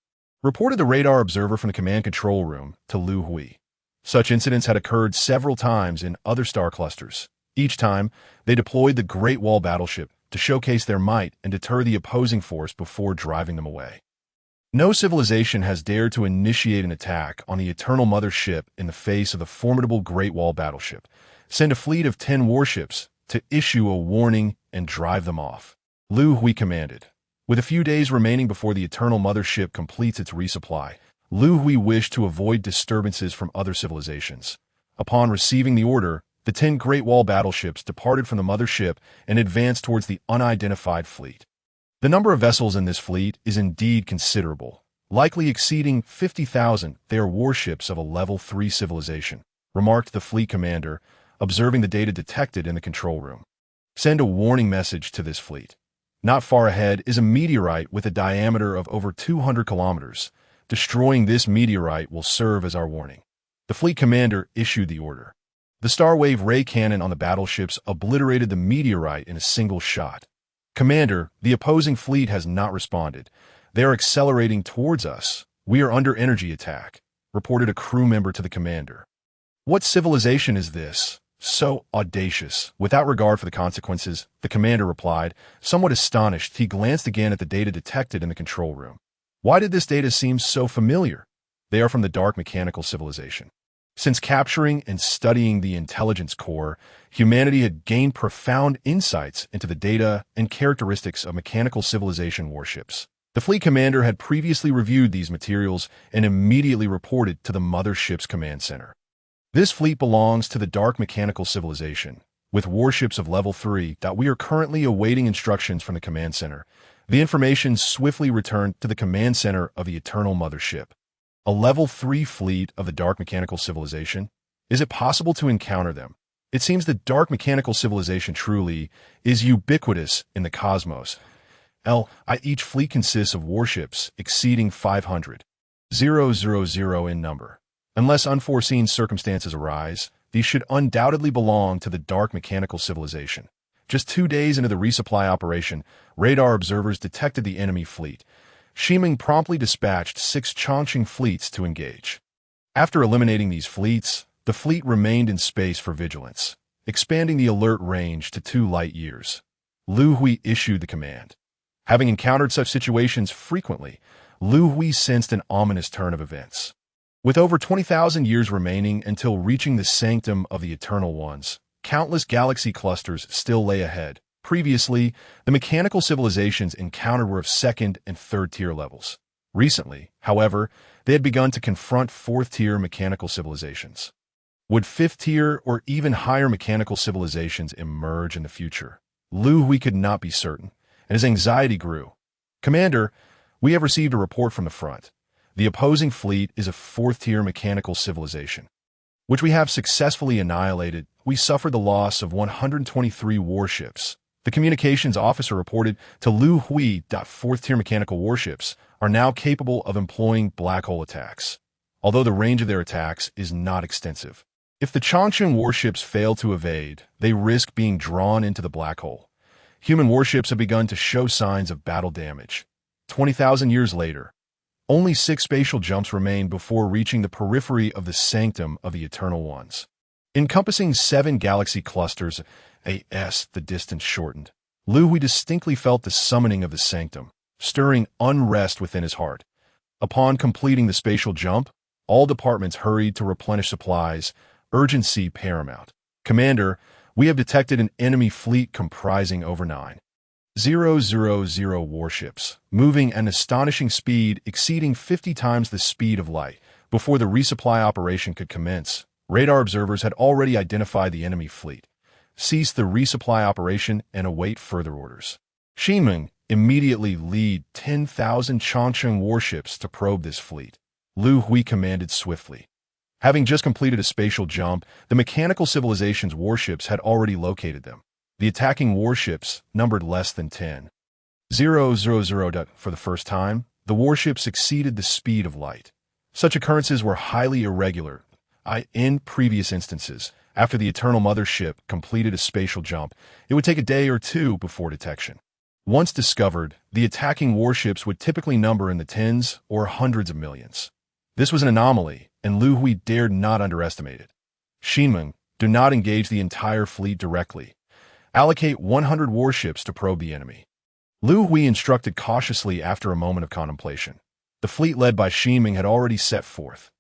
Reported the radar observer from the command control room to Liu Hui. Such incidents had occurred several times in other star clusters. Each time, they deployed the Great Wall battleship to showcase their might and deter the opposing force before driving them away. No civilization has dared to initiate an attack on the Eternal Mothership in the face of the formidable Great Wall battleship. Send a fleet of 10 warships to issue a warning and drive them off. Liu Hui commanded. With a few days remaining before the Eternal Mothership completes its resupply, Liu Hui wished to avoid disturbances from other civilizations. Upon receiving the order, the 10 Great Wall battleships departed from the mothership and advanced towards the unidentified fleet. The number of vessels in this fleet is indeed considerable, likely exceeding 50,000. They are warships of a level 3 civilization, remarked the fleet commander, observing the data detected in the control room. Send a warning message to this fleet. Not far ahead is a meteorite with a diameter of over 200 kilometers. Destroying this meteorite will serve as our warning. The fleet commander issued the order. The Starwave ray cannon on the battleships obliterated the meteorite in a single shot. Commander, the opposing fleet has not responded. They are accelerating towards us. We are under energy attack, reported a crew member to the commander. What civilization is this? So audacious. Without regard for the consequences, the commander replied, somewhat astonished. He glanced again at the data detected in the control room. Why did this data seem so familiar? They are from the dark mechanical civilization. Since capturing and studying the intelligence core, humanity had gained profound insights into the data and characteristics of mechanical civilization warships. The fleet commander had previously reviewed these materials and immediately reported to the mothership's command center. This fleet belongs to the dark mechanical civilization, with warships of level 3. We are currently awaiting instructions from the command center. The information swiftly returned to the command center of the Eternal Mothership. A level 3 fleet of the dark mechanical civilization? Is it possible to encounter them? It seems the dark mechanical civilization truly is ubiquitous in the cosmos. Each fleet consists of warships exceeding 500,000 in number. Unless unforeseen circumstances arise, these should undoubtedly belong to the dark mechanical civilization. Just 2 days into the resupply operation, radar observers detected the enemy fleet. Shiming promptly dispatched 6 Chongqing fleets to engage. After eliminating these fleets, the fleet remained in space for vigilance, expanding the alert range to 2 light years. Liu Hui issued the command. Having encountered such situations frequently, Liu Hui sensed an ominous turn of events. With over 20,000 years remaining until reaching the sanctum of the Eternal Ones, countless galaxy clusters still lay ahead. Previously, the mechanical civilizations encountered were of 2nd and 3rd tier levels. Recently, however, they had begun to confront 4th tier mechanical civilizations. Would 5th tier or even higher mechanical civilizations emerge in the future? Liu Hui could not be certain, and his anxiety grew. Commander, we have received a report from the front. The opposing fleet is a 4th tier mechanical civilization, which we have successfully annihilated. We suffered the loss of 123 warships. The communications officer reported to Liu Hui. 4th tier mechanical warships are now capable of employing black hole attacks, although the range of their attacks is not extensive. If the Chongqing warships fail to evade, they risk being drawn into the black hole. Human warships have begun to show signs of battle damage. 20,000 years later, Only 6 spatial jumps remained before reaching the periphery of the sanctum of the Eternal Ones. Encompassing 7 galaxy clusters, the distance shortened. Liu Hui distinctly felt the summoning of the sanctum, stirring unrest within his heart. Upon completing the spatial jump, all departments hurried to replenish supplies, urgency paramount. Commander, we have detected an enemy fleet comprising over 9,000 warships, moving at an astonishing speed exceeding 50 times the speed of light. Before the resupply operation could commence, radar observers had already identified the enemy fleet. Cease the resupply operation and await further orders. Ximeng, immediately lead 10,000 Changchun warships to probe this fleet. Liu Hui commanded swiftly. Having just completed a spatial jump, the mechanical civilization's warships had already located them. The attacking warships numbered less than 10,000. For the first time, the warships exceeded the speed of light. Such occurrences were highly irregular. In previous instances, after the Eternal Mothership completed a spatial jump, it would take a day or two before detection. Once discovered, the attacking warships would typically number in the tens or hundreds of millions. This was an anomaly, and Liu Hui dared not underestimate it. Ximeng, do not engage the entire fleet directly. Allocate 100 warships to probe the enemy. Liu Hui instructed cautiously after a moment of contemplation. The fleet led by Ximeng had already set forth.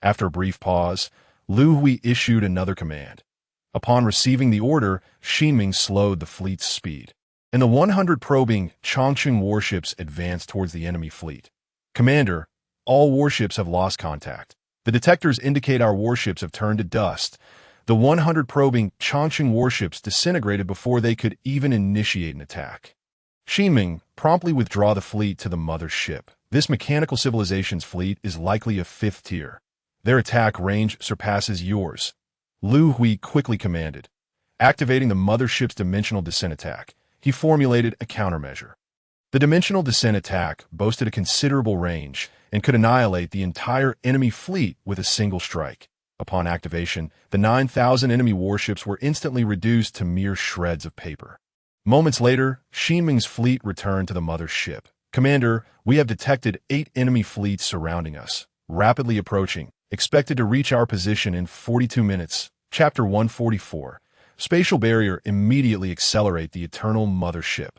After a brief pause, Liu Hui issued another command. Upon receiving the order, Ximeng slowed the fleet's speed, and the 100 probing Changchun warships advanced towards the enemy fleet. Commander, all warships have lost contact. The detectors indicate our warships have turned to dust. The 100 probing Changchun warships disintegrated before they could even initiate an attack. Ximeng, promptly withdraw the fleet to the mother ship. This mechanical civilization's fleet is likely a 5th tier. Their attack range surpasses yours. Liu Hui quickly commanded. Activating the mothership's dimensional descent attack, he formulated a countermeasure. The dimensional descent attack boasted a considerable range and could annihilate the entire enemy fleet with a single strike. Upon activation, the 9,000 enemy warships were instantly reduced to mere shreds of paper. Moments later, Ximeng's fleet returned to the mother ship. Commander, we have detected 8 enemy fleets surrounding us, rapidly approaching, expected to reach our position in 42 minutes. Chapter 144. Spatial barrier immediately accelerate the Eternal Mothership.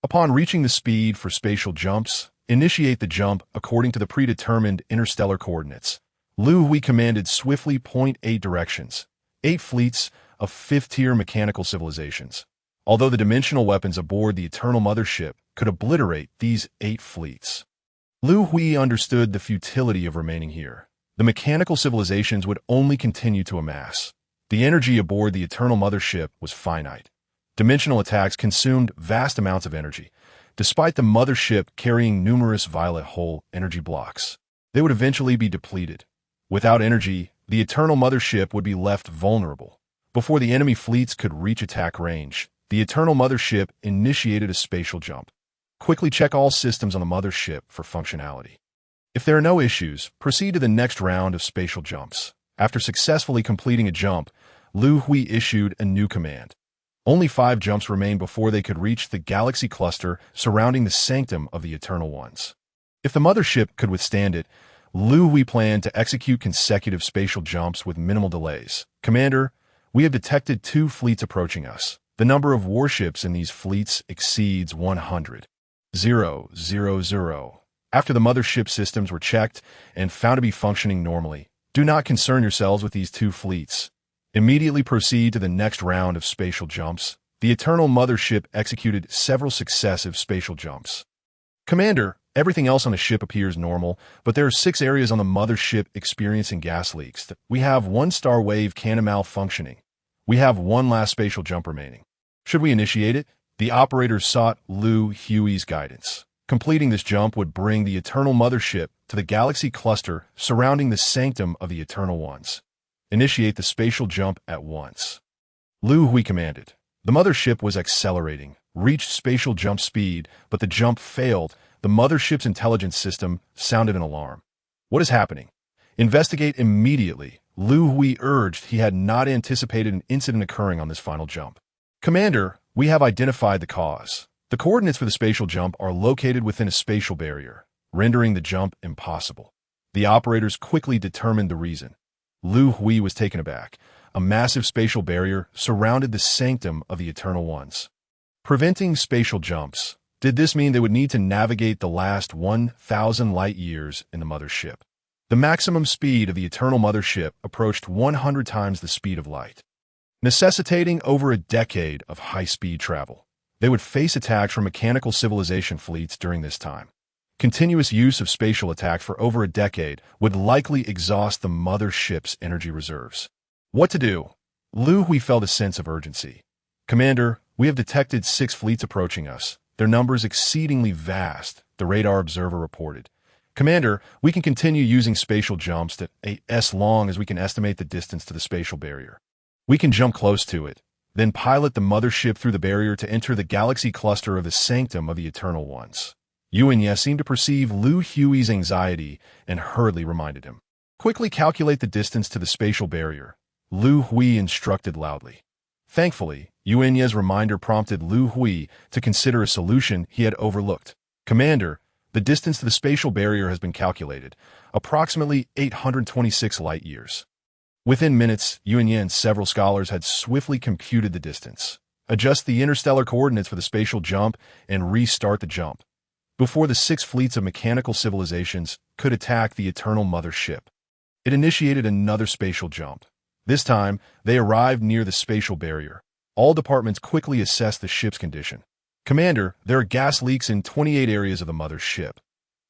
Upon reaching the speed for spatial jumps, initiate the jump according to the predetermined interstellar coordinates. Liu Hui commanded swiftly point 8 directions. 8 fleets of 5th-tier mechanical civilizations. Although the dimensional weapons aboard the Eternal Mothership could obliterate these 8 fleets, Liu Hui understood the futility of remaining here. The mechanical civilizations would only continue to amass. The energy aboard the Eternal Mothership was finite. Dimensional attacks consumed vast amounts of energy. Despite the mothership carrying numerous violet hole energy blocks, they would eventually be depleted. Without energy, the Eternal Mothership would be left vulnerable. Before the enemy fleets could reach attack range, the Eternal Mothership initiated a spatial jump. Quickly check all systems on the mothership for functionality. If there are no issues, proceed to the next round of spatial jumps. After successfully completing a jump, Liu Hui issued a new command. Only 5 jumps remained before they could reach the galaxy cluster surrounding the sanctum of the Eternal Ones. If the mothership could withstand it, Liu Hui planned to execute consecutive spatial jumps with minimal delays. Commander, we have detected 2 fleets approaching us. The number of warships in these fleets exceeds 100. After the mothership systems were checked and found to be functioning normally, do not concern yourselves with these 2 fleets. Immediately proceed to the next round of spatial jumps. The Eternal Mothership executed several successive spatial jumps. Commander, everything else on the ship appears normal, but there are 6 areas on the mothership experiencing gas leaks. We have 1 star wave cannon malfunctioning. We have 1 last spatial jump remaining. Should we initiate it? The operators sought Liu Hui's guidance. Completing this jump would bring the Eternal Mothership to the galaxy cluster surrounding the sanctum of the Eternal Ones. Initiate the spatial jump at once. Liu Hui commanded. The mothership was accelerating, reached spatial jump speed, but the jump failed. The mothership's intelligence system sounded an alarm. What is happening? Investigate immediately. Liu Hui urged. He had not anticipated an incident occurring on this final jump. Commander, we have identified the cause. The coordinates for the spatial jump are located within a spatial barrier. rendering the jump impossible. The operators quickly determined the reason. Liu Hui was taken aback. A massive spatial barrier surrounded the sanctum of the Eternal Ones, preventing spatial jumps. Did this mean they would need to navigate the last 1,000 light-years in the mothership? The maximum speed of the Eternal Mothership approached 100 times the speed of light, necessitating over a decade of high-speed travel. They would face attacks from mechanical civilization fleets during this time. Continuous use of spatial attack for over a decade would likely exhaust the mothership's energy reserves. What to do? Liu Hui felt a sense of urgency. Commander, we have detected 6 fleets approaching us, their numbers exceedingly vast, the radar observer reported. Commander, we can continue using spatial jumps as long as we can estimate the distance to the spatial barrier. We can jump close to it, then pilot the mothership through the barrier to enter the galaxy cluster of the sanctum of the Eternal Ones. Yuanya seemed to perceive Liu Hui's anxiety and hurriedly reminded him. Quickly calculate the distance to the spatial barrier, Liu Hui instructed loudly. Thankfully, Yuanya's reminder prompted Liu Hui to consider a solution he had overlooked. Commander, the distance to the spatial barrier has been calculated, approximately 826 light-years. Within minutes, Yuanya and several scholars had swiftly computed the distance. Adjust the interstellar coordinates for the spatial jump and restart the jump before the 6 fleets of mechanical civilizations could attack the Eternal Mothership. It initiated another spatial jump. This time, they arrived near the spatial barrier. All departments quickly assessed the ship's condition. Commander, there are gas leaks in 28 areas of the mothership.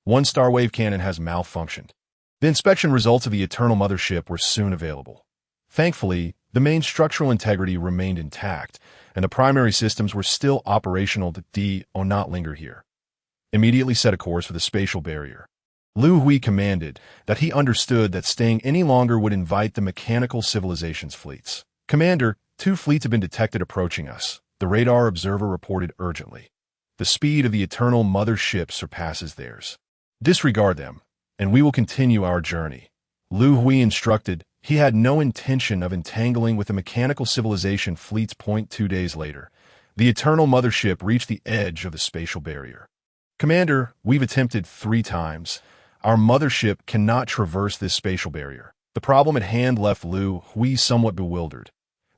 1 starwave cannon has malfunctioned. The inspection results of the Eternal Mothership were soon available. Thankfully, the main structural integrity remained intact, and the primary systems were still operational. Do not linger here. Immediately set a course for the spatial barrier. Liu Hui commanded that he understood that staying any longer would invite the mechanical civilization's fleets. Commander, 2 fleets have been detected approaching us, the radar observer reported urgently. The speed of the Eternal Mothership surpasses theirs. Disregard them, and we will continue our journey. Liu Hui instructed. He had no intention of entangling with the mechanical civilization fleets. 2 days later, the Eternal Mothership reached the edge of the spatial barrier. Commander, we've attempted 3 times. Our mothership cannot traverse this spatial barrier. The problem at hand left Liu Hui somewhat bewildered.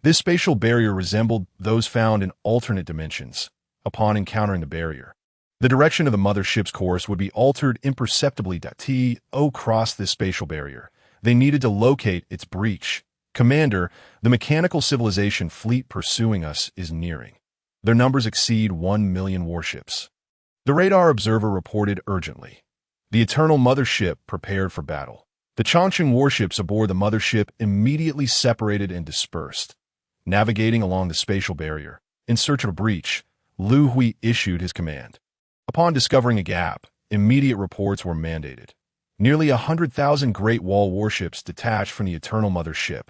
This spatial barrier resembled those found in alternate dimensions. Upon encountering the barrier, the direction of the mothership's course would be altered imperceptibly. To cross this spatial barrier, they needed to locate its breach. Commander, the mechanical civilization fleet pursuing us is nearing. Their numbers exceed 1 million warships. The radar observer reported urgently. The Eternal Mothership prepared for battle. The Changchun warships aboard the mothership immediately separated and dispersed. Navigating along the spatial barrier, in search of a breach, Liu Hui issued his command. Upon discovering a gap, immediate reports were mandated. Nearly 100,000 Great Wall warships detached from the Eternal Mothership.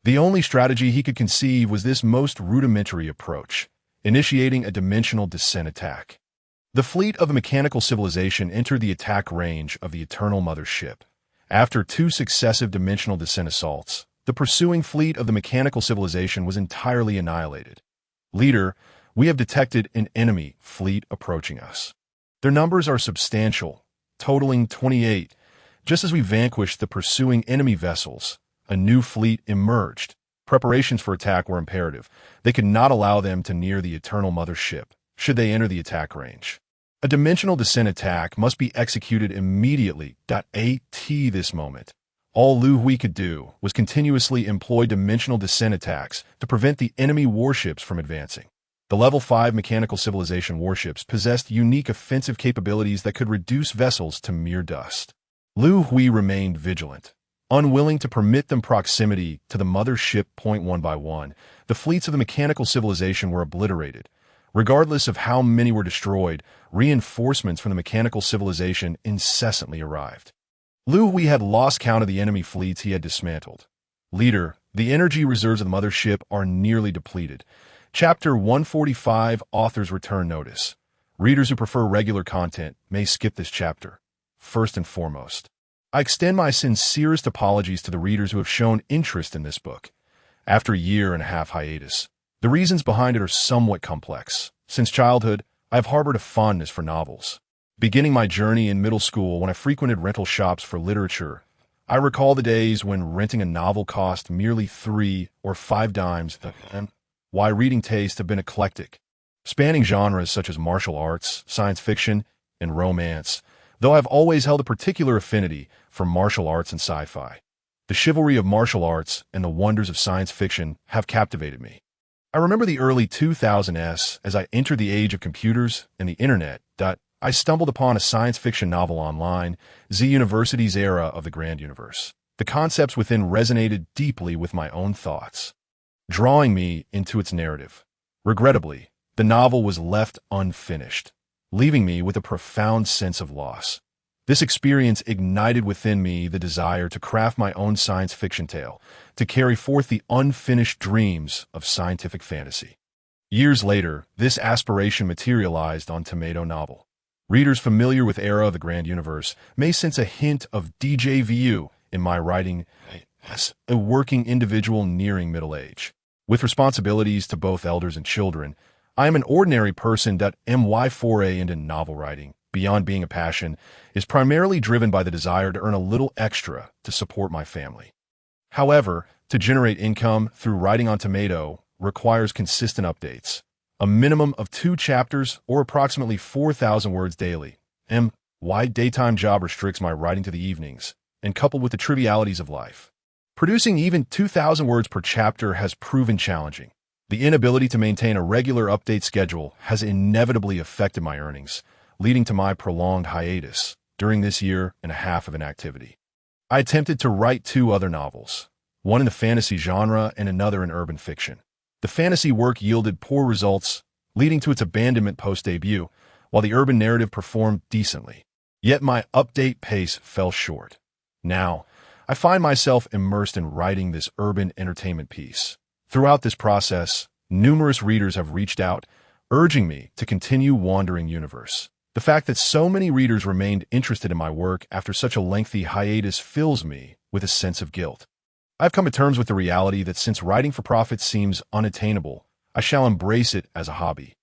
The only strategy he could conceive was this most rudimentary approach, initiating a dimensional descent attack. The fleet of the mechanical civilization entered the attack range of the Eternal Mothership. After 2 successive dimensional descent assaults, the pursuing fleet of the mechanical civilization was entirely annihilated. Leader, we have detected an enemy fleet approaching us. Their numbers are substantial, totaling 28. Just as we vanquished the pursuing enemy vessels, a new fleet emerged. Preparations for attack were imperative. They could not allow them to near the Eternal Mothership, should they enter the attack range. A dimensional descent attack must be executed immediately. At this moment, all Liu Hui could do was continuously employ dimensional descent attacks to prevent the enemy warships from advancing. The Level 5 mechanical civilization warships possessed unique offensive capabilities that could reduce vessels to mere dust. Liu Hui remained vigilant, unwilling to permit them proximity to the mothership. 1 by 1, the fleets of the mechanical civilization were obliterated. Regardless of how many were destroyed, reinforcements from the mechanical civilization incessantly arrived. Liu Hui had lost count of the enemy fleets he had dismantled. Leader, the energy reserves of the mothership are nearly depleted. Chapter 145, Author's Return Notice. Readers who prefer regular content may skip this chapter. First and foremost, I extend my sincerest apologies to the readers who have shown interest in this book. After a 1.5-year hiatus, the reasons behind it are somewhat complex. Since childhood, I have harbored a fondness for novels. Beginning my journey in middle school when I frequented rental shops for literature, I recall the days when renting a novel cost merely 3 or 5 dimes, and why reading tastes have been eclectic, spanning genres such as martial arts, science fiction, and romance, though I've always held a particular affinity for martial arts and sci-fi. The chivalry of martial arts and the wonders of science fiction have captivated me. I remember the early 2000s as I entered the age of computers and the internet. I stumbled upon a science fiction novel online, Z University's Era of the Grand Universe. The concepts within resonated deeply with my own thoughts, drawing me into its narrative. Regrettably, the novel was left unfinished, leaving me with a profound sense of loss. This experience ignited within me the desire to craft my own science fiction tale, to carry forth the unfinished dreams of scientific fantasy. Years later, this aspiration materialized on Tomato Novel. Readers familiar with Era of the Grand Universe may sense a hint of DJVU in my writing as a working individual nearing middle age. With responsibilities to both elders and children, I am an ordinary person that my foray into novel writing, beyond being a passion, is primarily driven by the desire to earn a little extra to support my family. However, to generate income through writing on Tomato requires consistent updates. A minimum of 2 chapters or approximately 4,000 words daily. My daytime job restricts my writing to the evenings, and coupled with the trivialities of life, producing even 2,000 words per chapter has proven challenging. The inability to maintain a regular update schedule has inevitably affected my earnings, leading to my prolonged hiatus during this year and a half of inactivity. I attempted to write 2 other novels, one in the fantasy genre and another in urban fiction. The fantasy work yielded poor results, leading to its abandonment post-debut, while the urban narrative performed decently. Yet my update pace fell short. Now, I find myself immersed in writing this urban entertainment piece. Throughout this process, numerous readers have reached out, urging me to continue wandering universe. The fact that so many readers remained interested in my work after such a lengthy hiatus fills me with a sense of guilt. I've come to terms with the reality that since writing for profit seems unattainable, I shall embrace it as a hobby.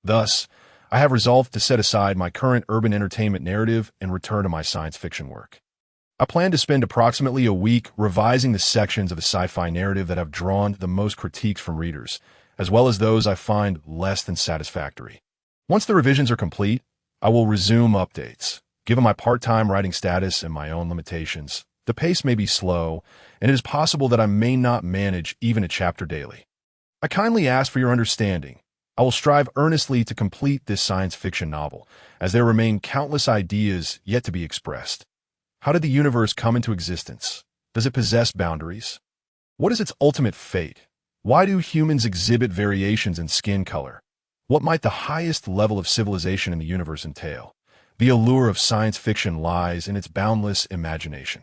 Thus, I have resolved to set aside my current urban entertainment narrative and return to my science fiction work. I plan to spend approximately a week revising the sections of the sci-fi narrative that have drawn the most critiques from readers, as well as those I find less than satisfactory. Once the revisions are complete, I will resume updates. Given my part-time writing status and my own limitations, the pace may be slow, and it is possible that I may not manage even a chapter daily. I kindly ask for your understanding. I will strive earnestly to complete this science fiction novel, as there remain countless ideas yet to be expressed. How did the universe come into existence? Does it possess boundaries? What is its ultimate fate? Why do humans exhibit variations in skin color? What might the highest level of civilization in the universe entail? The allure of science fiction lies in its boundless imagination.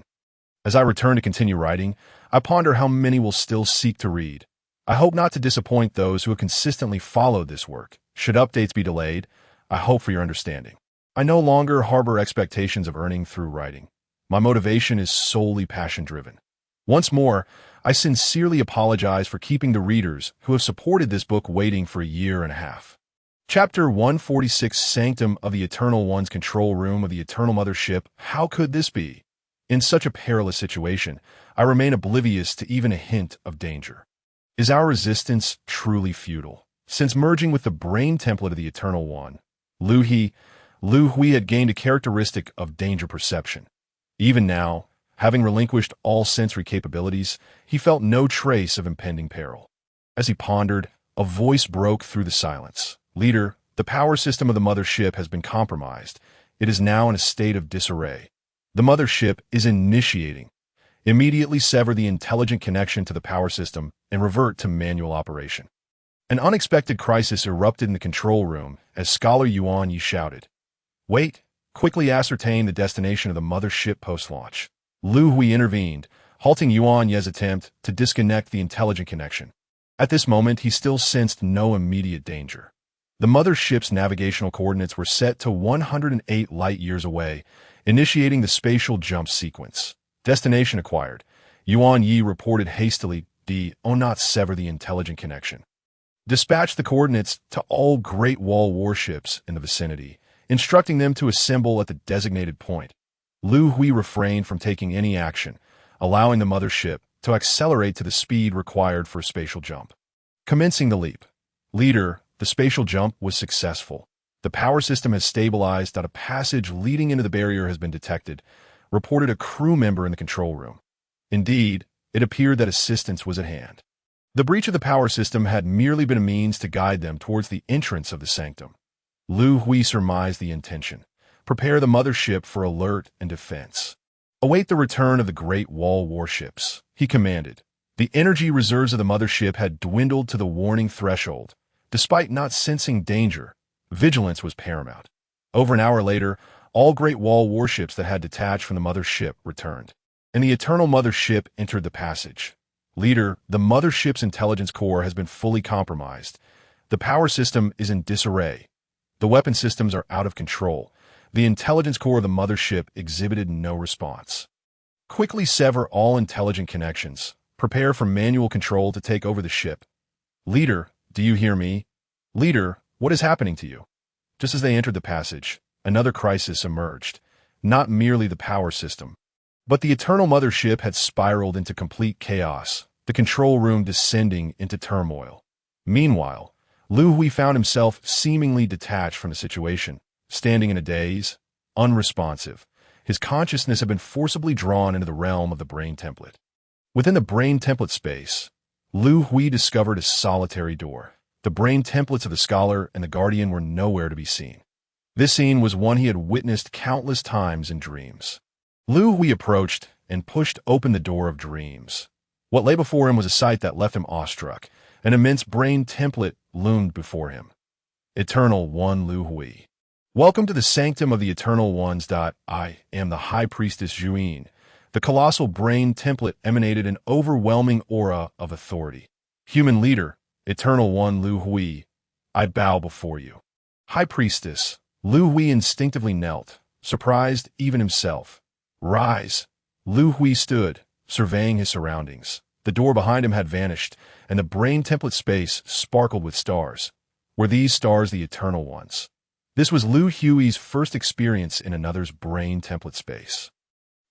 As I return to continue writing, I ponder how many will still seek to read. I hope not to disappoint those who have consistently followed this work. Should updates be delayed, I hope for your understanding. I no longer harbor expectations of earning through writing. My motivation is solely passion-driven. Once more, I sincerely apologize for keeping the readers who have supported this book waiting for a year and a half. Chapter 146, Sanctum of the Eternal One's Control Room of the Eternal Mothership. How could this be? In such a perilous situation, I remain oblivious to even a hint of danger. Is our resistance truly futile? Since merging with the brain template of the Eternal One, Liu Hui had gained a characteristic of danger perception. Even now, having relinquished all sensory capabilities, he felt no trace of impending peril. As he pondered, a voice broke through the silence. Leader, the power system of the mothership has been compromised. It is now in a state of disarray. The mothership is initiating. Immediately sever the intelligent connection to the power system and revert to manual operation. An unexpected crisis erupted in the control room as Scholar Yuan Yi shouted, "Wait, quickly ascertain the destination of the mothership post-launch." Liu Hui intervened, halting Yuan Ye's attempt to disconnect the intelligent connection. At this moment, he still sensed no immediate danger. The mothership's navigational coordinates were set to 108 light-years away, initiating the spatial jump sequence. Destination acquired. Yuan Yi reported hastily, not sever the intelligent connection. Dispatch the coordinates to all Great Wall warships in the vicinity. instructing them to assemble at the designated point. Liu Hui refrained from taking any action, allowing the mothership to accelerate to the speed required for a spatial jump. Commencing the leap. Leader, the spatial jump was successful. The power system has stabilized. A passage leading into the barrier has been detected, reported a crew member in the control room. Indeed, it appeared that assistance was at hand. The breach of the power system had merely been a means to guide them towards the entrance of the sanctum. Liu Hui surmised the intention. Prepare the mothership for alert and defense. Await the return of the Great Wall warships, he commanded. The energy reserves of the mothership had dwindled to the warning threshold. Despite not sensing danger, vigilance was paramount. Over an hour later, all Great Wall warships that had detached from the mothership returned, and the Eternal Mothership entered the passage. Leader, the mothership's intelligence core has been fully compromised. The power system is in disarray. The weapon systems are out of control. The intelligence core of the mothership exhibited no response. Quickly sever all intelligent connections. Prepare for manual control to take over the ship. Leader, do you hear me? Leader, what is happening to you? Just as they entered the passage, another crisis emerged. Not merely the power system, but the Eternal Mothership had spiraled into complete chaos, the control room descending into turmoil. Meanwhile, Liu Hui found himself seemingly detached from the situation, standing in a daze, unresponsive. His consciousness had been forcibly drawn into the realm of the brain template. Within the brain template space, Liu Hui discovered a solitary door. The brain templates of the scholar and the guardian were nowhere to be seen. This scene was one he had witnessed countless times in dreams. Liu Hui approached and pushed open the door of dreams. What lay before him was a sight that left him awestruck. An immense brain template loomed before him. Eternal One Liu Hui. Welcome to the sanctum of the Eternal Ones. I am the High Priestess Zhuyin. The colossal brain template emanated an overwhelming aura of authority. Human leader, Eternal One Liu Hui, I bow before you. High Priestess, Liu Hui instinctively knelt, surprised even himself. Rise. Liu Hui stood, surveying his surroundings. The door behind him had vanished, and the brain template space sparkled with stars. Were these stars the Eternal Ones? This was Liu Hui's first experience in another's brain template space.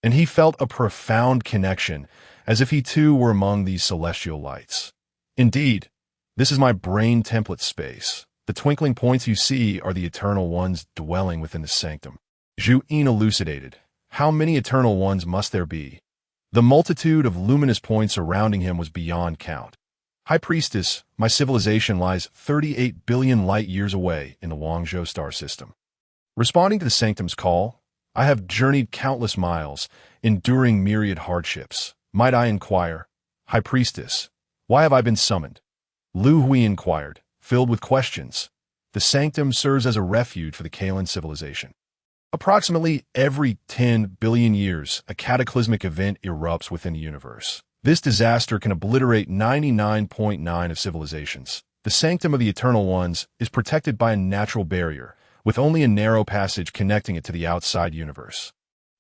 And he felt a profound connection, as if he too were among these celestial lights. Indeed, this is my brain template space. The twinkling points you see are the Eternal Ones dwelling within the sanctum. Zhuyin elucidated. How many Eternal Ones must there be? The multitude of luminous points surrounding him was beyond count. High Priestess, my civilization lies 38 billion light-years away in the Guangzhou star system. Responding to the sanctum's call, I have journeyed countless miles, enduring myriad hardships. Might I inquire, High Priestess, why have I been summoned? Liu Hui inquired, filled with questions. The sanctum serves as a refuge for the Kalan civilization. Approximately every 10 billion years, a cataclysmic event erupts within the universe. This disaster can obliterate 99.9% of civilizations. The sanctum of the Eternal Ones is protected by a natural barrier, with only a narrow passage connecting it to the outside universe.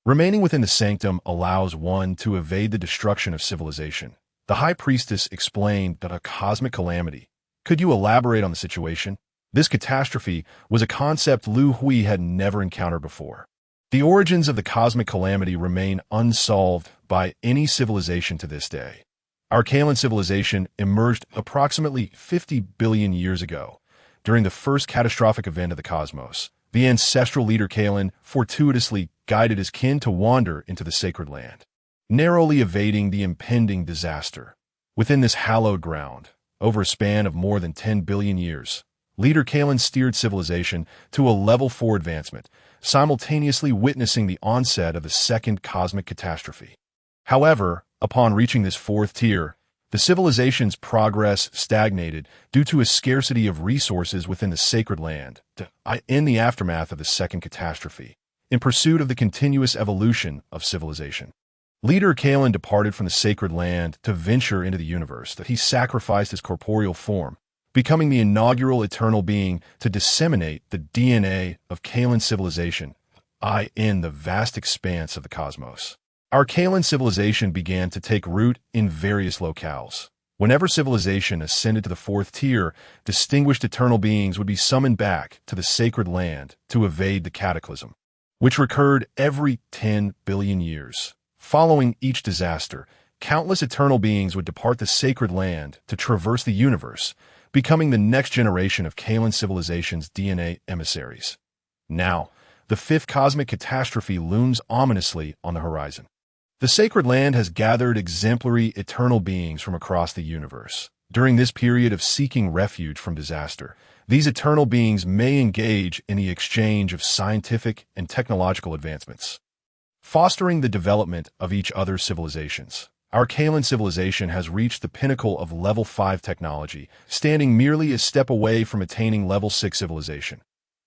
Remaining within the sanctum allows one to evade the destruction of civilization. The High Priestess explained that a cosmic calamity. Could you elaborate on the situation? This catastrophe was a concept Liu Hui had never encountered before. The origins of the cosmic calamity remain unsolved by any civilization to this day. Our Kalan civilization emerged approximately 50 billion years ago, during the first catastrophic event of the cosmos. The ancestral leader Kalan fortuitously guided his kin to wander into the sacred land, narrowly evading the impending disaster. Within this hallowed ground, over a span of more than 10 billion years, Leader Kalan steered civilization to a level 4 advancement, simultaneously witnessing the onset of the second cosmic catastrophe. However, upon reaching this 4th tier, the civilization's progress stagnated due to a scarcity of resources within the sacred land. In the aftermath of the second catastrophe, in pursuit of the continuous evolution of civilization, Leader Kalan departed from the sacred land to venture into the universe. That he sacrificed his corporeal form, becoming the inaugural eternal being to disseminate the DNA of Kalan civilization in the vast expanse of the cosmos. Our Kalan civilization began to take root in various locales. Whenever civilization ascended to the fourth tier, distinguished eternal beings would be summoned back to the sacred land to evade the cataclysm, which recurred every 10 billion years. Following each disaster, countless eternal beings would depart the sacred land to traverse the universe, becoming the next generation of Kalan civilization's DNA emissaries. Now, the fifth cosmic catastrophe looms ominously on the horizon. The sacred land has gathered exemplary eternal beings from across the universe. During this period of seeking refuge from disaster, these eternal beings may engage in the exchange of scientific and technological advancements, fostering the development of each other's civilizations. Our Kalan civilization has reached the pinnacle of level 5 technology, standing merely a step away from attaining level 6 civilization.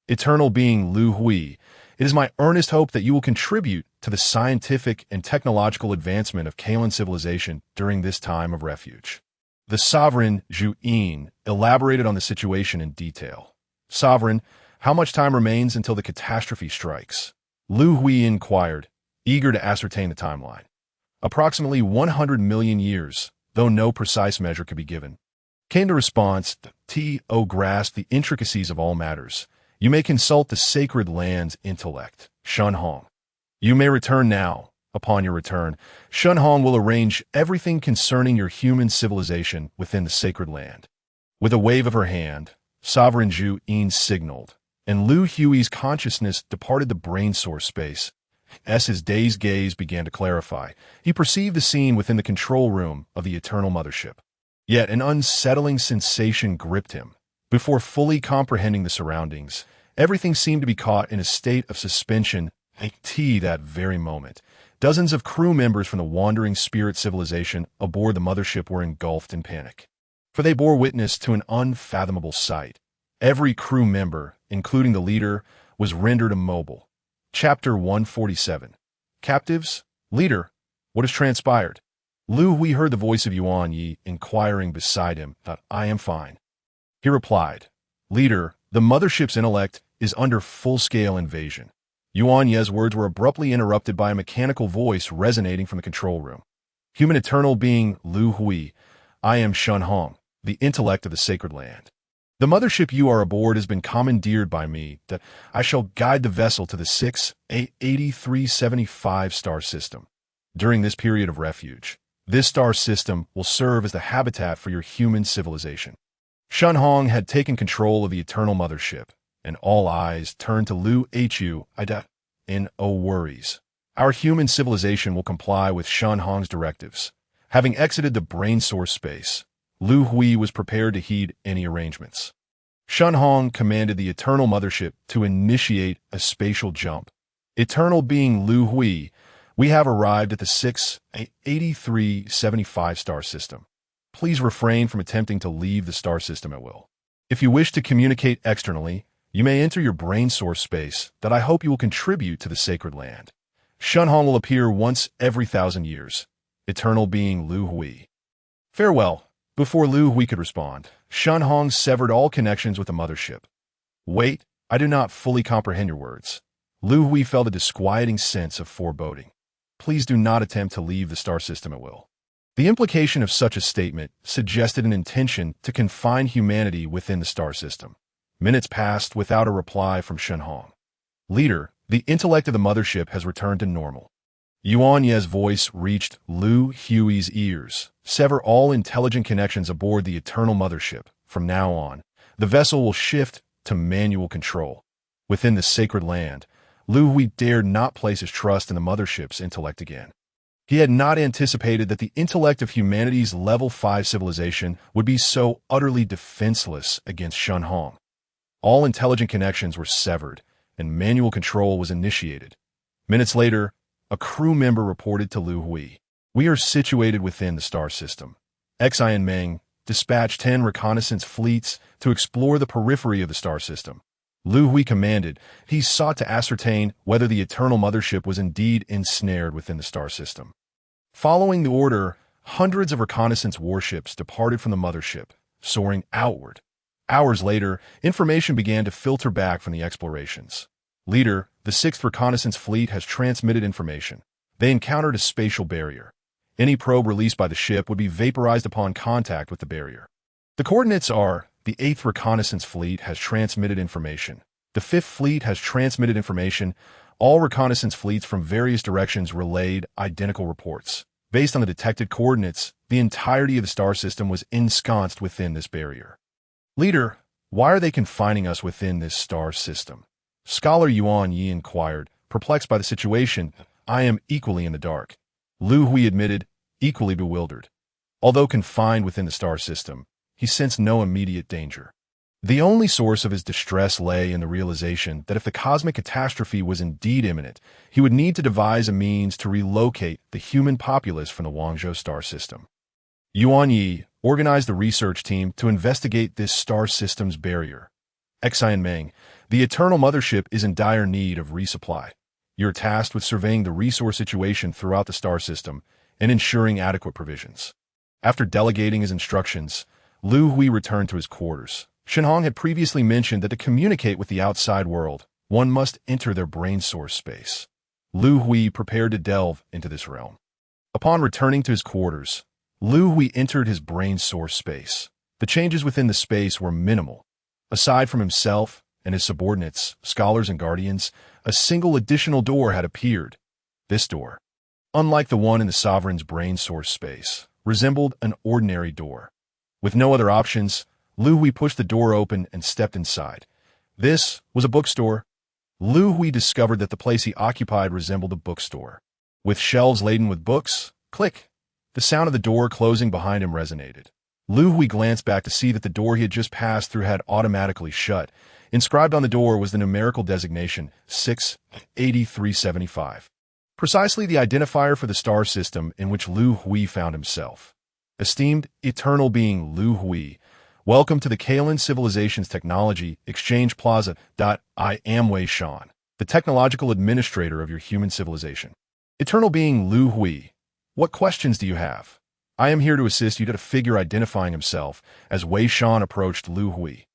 Eternal being Liu Hui, it is my earnest hope that you will contribute to the scientific and technological advancement of Kalan civilization during this time of refuge. The sovereign, Zhu Yin, elaborated on the situation in detail. Sovereign, how much time remains until the catastrophe strikes? Liu Hui inquired, eager to ascertain the timeline. Approximately 100 million years, though no precise measure could be given. Came the response, T.O. grasp the intricacies of all matters. You may consult the sacred land's intellect, Shun Hong. You may return now. Upon your return, Shun Hong will arrange everything concerning your human civilization within the sacred land. With a wave of her hand, Sovereign Zhu Yin signaled, and Liu Hui's consciousness departed the brain source space. As his dazed gaze began to clarify, he perceived the scene within the control room of the Eternal Mothership. Yet an unsettling sensation gripped him. Before fully comprehending the surroundings, everything seemed to be caught in a state of suspension. That very moment, dozens of crew members from the wandering spirit civilization aboard the mothership were engulfed in panic, for they bore witness to an unfathomable sight. Every crew member, including the leader, was rendered immobile. Chapter 147. Captives? Leader, what has transpired? Liu Hui heard the voice of Yuan Yi inquiring beside him. I am fine. He replied, Leader, the mothership's intellect is under full-scale invasion. Yuan Ye's words were abruptly interrupted by a mechanical voice resonating from the control room. Human eternal being Liu Hui, I am Shun Hong, the intellect of the sacred land. The mothership you are aboard has been commandeered by me, that I shall guide the vessel to the 68375 star system. During this period of refuge, this star system will serve as the habitat for your human civilization. Shun Hong had taken control of the Eternal Mothership, and all eyes turned to Liu Hu. No worries. Our human civilization will comply with Shun Hong's directives. Having exited the brain source space, Liu Hui was prepared to heed any arrangements. Shun Hong commanded the Eternal Mothership to initiate a spatial jump. Eternal being Liu Hui, we have arrived at the 68375 star system. Please refrain from attempting to leave the star system at will. If you wish to communicate externally, you may enter your brain source space that I hope you will contribute to the sacred land. Shun Hong will appear once every 1,000 years. Eternal being Liu Hui. Farewell. Before Liu Hui could respond, Shun Hong severed all connections with the mothership. Wait, I do not fully comprehend your words. Liu Hui felt a disquieting sense of foreboding. Please do not attempt to leave the star system at will. The implication of such a statement suggested an intention to confine humanity within the star system. Minutes passed without a reply from Shun Hong. Leader, the intellect of the mothership has returned to normal. Yuan Ye's voice reached Liu Hui's ears. Sever all intelligent connections aboard the Eternal Mothership. From now on, the vessel will shift to manual control. Within the sacred land, Liu Hui dared not place his trust in the mothership's intellect again. He had not anticipated that the intellect of humanity's level 5 civilization would be so utterly defenseless against Shun Hong. All intelligent connections were severed, and manual control was initiated. Minutes later, a crew member reported to Liu Hui, We are situated within the star system. Xian Meng dispatched 10 reconnaissance fleets to explore the periphery of the star system. Liu Hui commanded. He sought to ascertain whether the Eternal Mothership was indeed ensnared within the star system. Following the order, hundreds of reconnaissance warships departed from the mothership, soaring outward. Hours later, information began to filter back from the explorations. Leader, the 6th Reconnaissance Fleet has transmitted information. They encountered a spatial barrier. Any probe released by the ship would be vaporized upon contact with the barrier. The coordinates are: the 8th Reconnaissance Fleet has transmitted information. The 5th Fleet has transmitted information. All reconnaissance fleets from various directions relayed identical reports. Based on the detected coordinates, the entirety of the star system was ensconced within this barrier. Leader, why are they confining us within this star system? Scholar Yuan Yi inquired, perplexed by the situation. I am equally in the dark. Liu Hui admitted, equally bewildered. Although confined within the star system, he sensed no immediate danger. The only source of his distress lay in the realization that if the cosmic catastrophe was indeed imminent, he would need to devise a means to relocate the human populace from the Guangzhou star system. Yuan Yi organized the research team to investigate this star system's barrier. Xian Meng, the Eternal Mothership is in dire need of resupply. You're tasked with surveying the resource situation throughout the star system and ensuring adequate provisions. After delegating his instructions, Liu Hui returned to his quarters. Shenhong had previously mentioned that to communicate with the outside world, one must enter their brain source space. Liu Hui prepared to delve into this realm. Upon returning to his quarters, Liu Hui entered his brain source space. The changes within the space were minimal. Aside from himself and his subordinates, scholars and guardians, a single additional door had appeared. This door, unlike the one in the Sovereign's brain source space, resembled an ordinary door. With no other options, Liu Hui pushed the door open and stepped inside. This was a bookstore. Liu Hui discovered that the place he occupied resembled a bookstore. With shelves laden with books, click, the sound of the door closing behind him resonated. Liu Hui glanced back to see that the door he had just passed through had automatically shut. Inscribed on the door was the numerical designation 68375. Precisely the identifier for the star system in which Liu Hui found himself. Esteemed eternal being Liu Hui, welcome to the Kalen Civilization's Technology Exchange Plaza. I am Wei Shan, the technological administrator of your human civilization. Eternal being Liu Hui, what questions do you have? I am here to assist you to figure identifying himself as Wei Shan approached Liu Hui.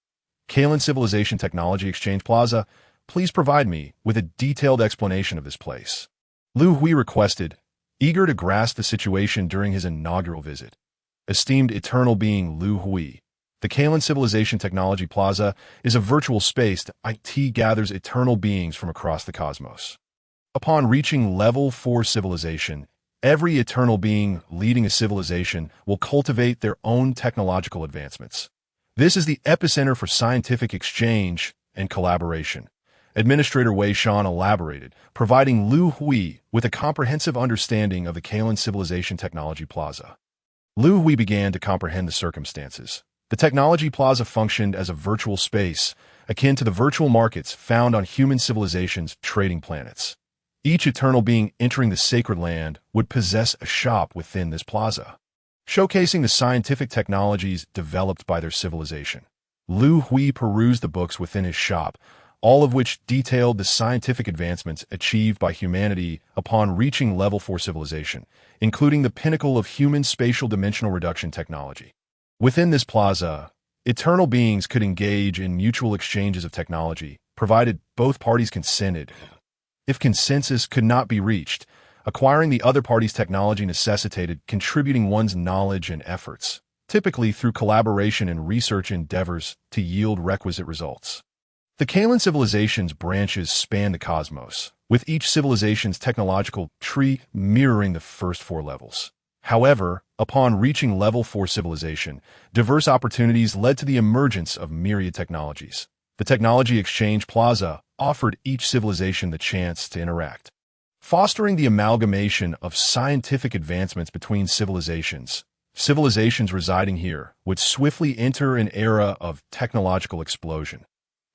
Kalen Civilization Technology Exchange Plaza, please provide me with a detailed explanation of this place. Liu Hui requested, eager to grasp the situation during his inaugural visit. Esteemed eternal being Liu Hui, the Kalen Civilization Technology Plaza is a virtual space that IT gathers eternal beings from across the cosmos. Upon reaching level 4 civilization, every eternal being leading a civilization will cultivate their own technological advancements. This is the epicenter for scientific exchange and collaboration. Administrator Wei Shan elaborated, providing Liu Hui with a comprehensive understanding of the Kalen Civilization Technology Plaza. Liu Hui began to comprehend the circumstances. The Technology Plaza functioned as a virtual space, akin to the virtual markets found on human civilization's trading planets. Each eternal being entering the sacred land would possess a shop within this plaza, showcasing the scientific technologies developed by their civilization. Liu Hui perused the books within his shop, all of which detailed the scientific advancements achieved by humanity upon reaching level 4 civilization, including the pinnacle of human spatial dimensional reduction technology. Within this plaza, eternal beings could engage in mutual exchanges of technology, provided both parties consented. If consensus could not be reached, acquiring the other party's technology necessitated contributing one's knowledge and efforts, typically through collaboration and research endeavors to yield requisite results. The Kalen Civilization's branches span the cosmos, with each civilization's technological tree mirroring the first 4 levels. However, upon reaching level 4 civilization, diverse opportunities led to the emergence of myriad technologies. The Technology Exchange Plaza offered each civilization the chance to interact, fostering the amalgamation of scientific advancements between civilizations. Civilizations residing here would swiftly enter an era of technological explosion.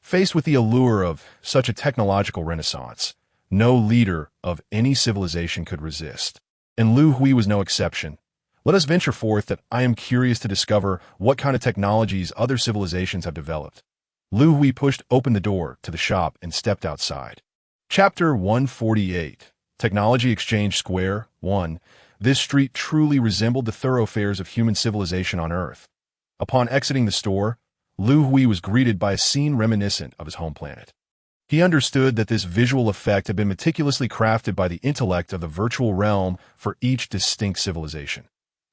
Faced with the allure of such a technological renaissance, no leader of any civilization could resist. And Liu Hui was no exception. Let us venture forth that I am curious to discover what kind of technologies other civilizations have developed. Liu Hui pushed open the door to the shop and stepped outside. Chapter 148, Technology Exchange Square 1. This street truly resembled the thoroughfares of human civilization on Earth. Upon exiting the store, Liu Hui was greeted by a scene reminiscent of his home planet. He understood that this visual effect had been meticulously crafted by the intellect of the virtual realm for each distinct civilization.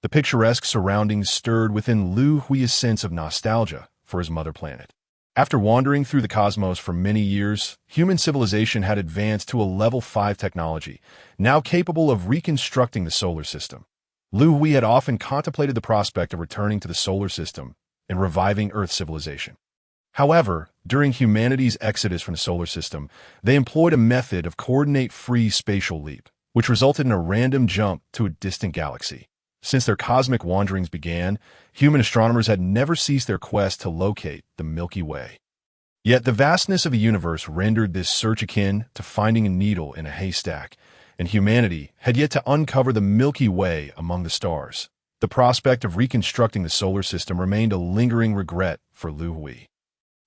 The picturesque surroundings stirred within Liu Hui a sense of nostalgia for his mother planet. After wandering through the cosmos for many years, human civilization had advanced to a level 5 technology, now capable of reconstructing the solar system. Liu Hui had often contemplated the prospect of returning to the solar system and reviving Earth civilization. However, during humanity's exodus from the solar system, they employed a method of coordinate-free spatial leap, which resulted in a random jump to a distant galaxy. Since their cosmic wanderings began, human astronomers had never ceased their quest to locate the Milky Way. Yet the vastness of the universe rendered this search akin to finding a needle in a haystack, and humanity had yet to uncover the Milky Way among the stars. The prospect of reconstructing the solar system remained a lingering regret for Liu Hui.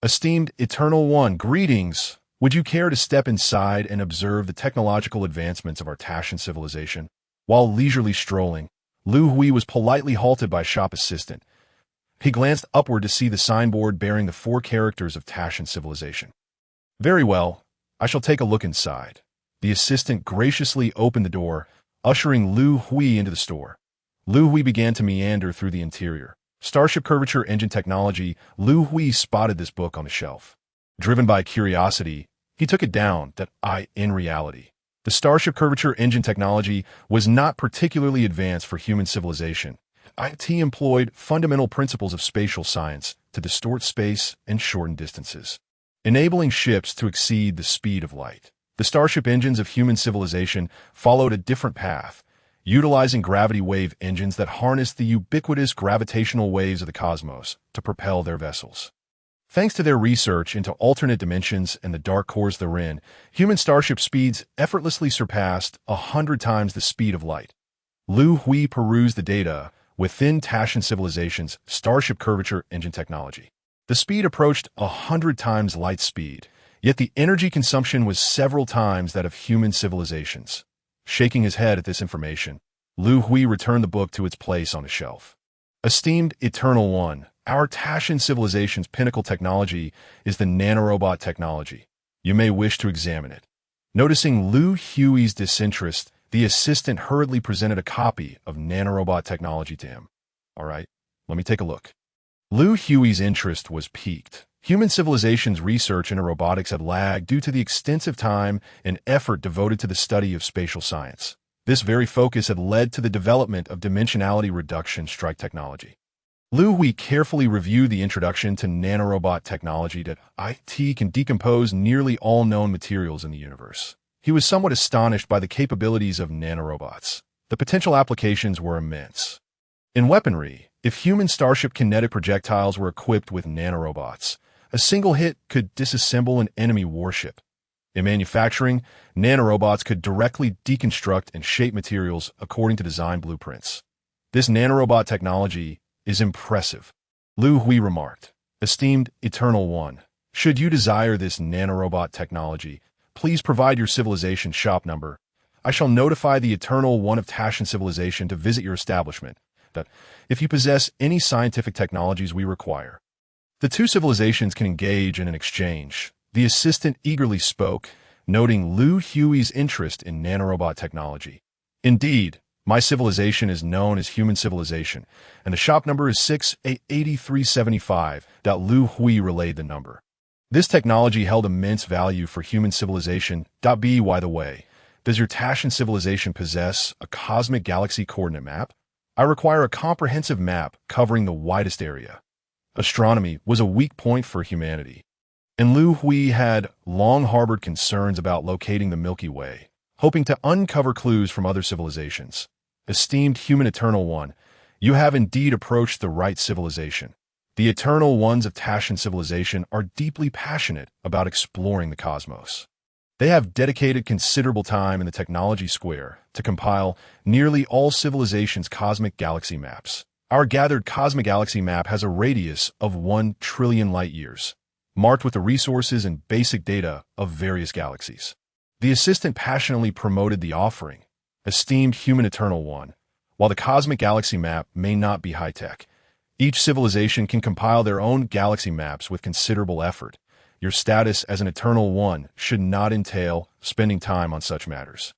Esteemed Eternal One, greetings! Would you care to step inside and observe the technological advancements of our Tashan civilization? While leisurely strolling, Liu Hui was politely halted by a shop assistant. He glanced upward to see the signboard bearing the 4 characters of Tashan civilization. Very well, I shall take a look inside. The assistant graciously opened the door, ushering Liu Hui into the store. Liu Hui began to meander through the interior. Starship Curvature Engine Technology. Liu Hui spotted this book on the shelf. Driven by curiosity, he took it down. In reality, the Starship Curvature Engine Technology was not particularly advanced for human civilization. IT employed fundamental principles of spatial science to distort space and shorten distances, enabling ships to exceed the speed of light. The starship engines of human civilization followed a different path, utilizing gravity wave engines that harnessed the ubiquitous gravitational waves of the cosmos to propel their vessels. Thanks to their research into alternate dimensions and the dark cores therein, human starship speeds effortlessly surpassed 100 times the speed of light. Liu Hui perused the data within Tashan civilization's Starship Curvature Engine Technology. The speed approached 100 times light speed, yet the energy consumption was several times that of human civilizations. Shaking his head at this information, Liu Hui returned the book to its place on a shelf. Esteemed Eternal One, our Tashan civilization's pinnacle technology is the nanorobot technology. You may wish to examine it. Noticing Liu Hui's disinterest, the assistant hurriedly presented a copy of nanorobot technology to him. All right, let me take a look. Liu Hui's interest was piqued. Human civilization's research into robotics had lagged due to the extensive time and effort devoted to the study of spatial science. This very focus had led to the development of dimensionality reduction strike technology. Liu Hui carefully reviewed the introduction to nanorobot technology that IT can decompose nearly all known materials in the universe. He was somewhat astonished by the capabilities of nanorobots. The potential applications were immense. In weaponry, if human starship kinetic projectiles were equipped with nanorobots, a single hit could disassemble an enemy warship. In manufacturing, nanorobots could directly deconstruct and shape materials according to design blueprints. This nanorobot technology is impressive, Liu Hui remarked. Esteemed Eternal One, should you desire this nanorobot technology, please provide your civilization shop number. I shall notify the Eternal One of Tashan civilization to visit your establishment, that if you possess any scientific technologies we require. The two civilizations can engage in an exchange. The assistant eagerly spoke, noting Liu Hui's interest in nanorobot technology. Indeed, my civilization is known as human civilization, and the shop number is 68375. Liu Hui relayed the number. This technology held immense value for human civilization. By the way, does your Tashan civilization possess a cosmic galaxy coordinate map? I require a comprehensive map covering the widest area. Astronomy was a weak point for humanity, and Liu Hui had long harbored concerns about locating the Milky Way, hoping to uncover clues from other civilizations. Esteemed Human Eternal One, you have indeed approached the right civilization. The Eternal Ones of Tashan civilization are deeply passionate about exploring the cosmos. They have dedicated considerable time in the technology square to compile nearly all civilizations' cosmic galaxy maps. Our gathered cosmic galaxy map has a radius of 1 trillion light-years, marked with the resources and basic data of various galaxies. The assistant passionately promoted the offering. Esteemed Human Eternal One, while the cosmic galaxy map may not be high-tech, each civilization can compile their own galaxy maps with considerable effort, Your status as an Eternal One should not entail spending time on such matters.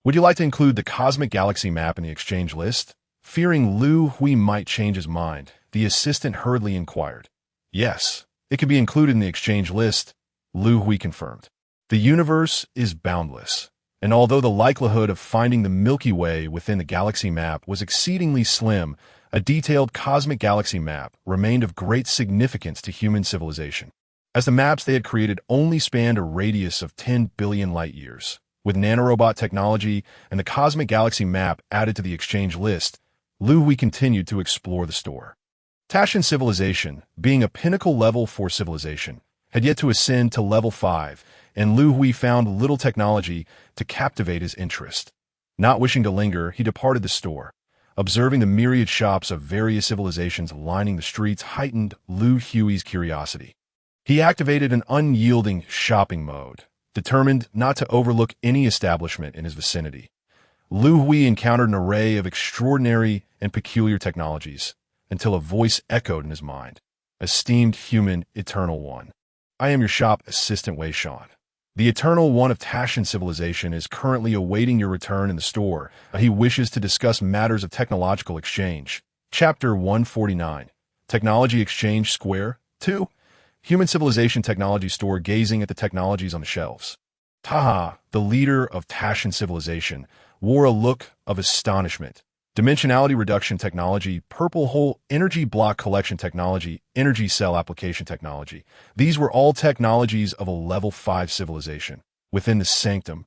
Would you like to include the cosmic galaxy map in the exchange list? Fearing Liu Hui might change his mind, the assistant hurriedly inquired. Yes, it can be included in the exchange list, Liu Hui confirmed. The universe is boundless, and although the likelihood of finding the Milky Way within the galaxy map was exceedingly slim, a detailed cosmic galaxy map remained of great significance to human civilization, as the maps they had created only spanned a radius of 10 billion light-years. With nanorobot technology and the cosmic galaxy map added to the exchange list, Liu Hui continued to explore the store. Tashan civilization, being a pinnacle level 4 civilization, had yet to ascend to level 5, and Liu Hui found little technology to captivate his interest. Not wishing to linger, he departed the store. Observing the myriad shops of various civilizations lining the streets heightened Liu Hui's curiosity. He activated an unyielding shopping mode, determined not to overlook any establishment in his vicinity. Liu Hui encountered an array of extraordinary and peculiar technologies, until a voice echoed in his mind. Esteemed human Eternal One, I am your shop assistant Wei Shan. The Eternal One of Tashan civilization is currently awaiting your return in the store. He wishes to discuss matters of technological exchange. Chapter 149. Technology Exchange Square 2. Human Civilization Technology Store gazing at the technologies on the shelves. Taha, the leader of Tashan civilization, wore a look of astonishment. Dimensionality reduction technology, purple hole energy block collection technology, energy cell application technology. These were all technologies of a level 5 civilization. Within the sanctum,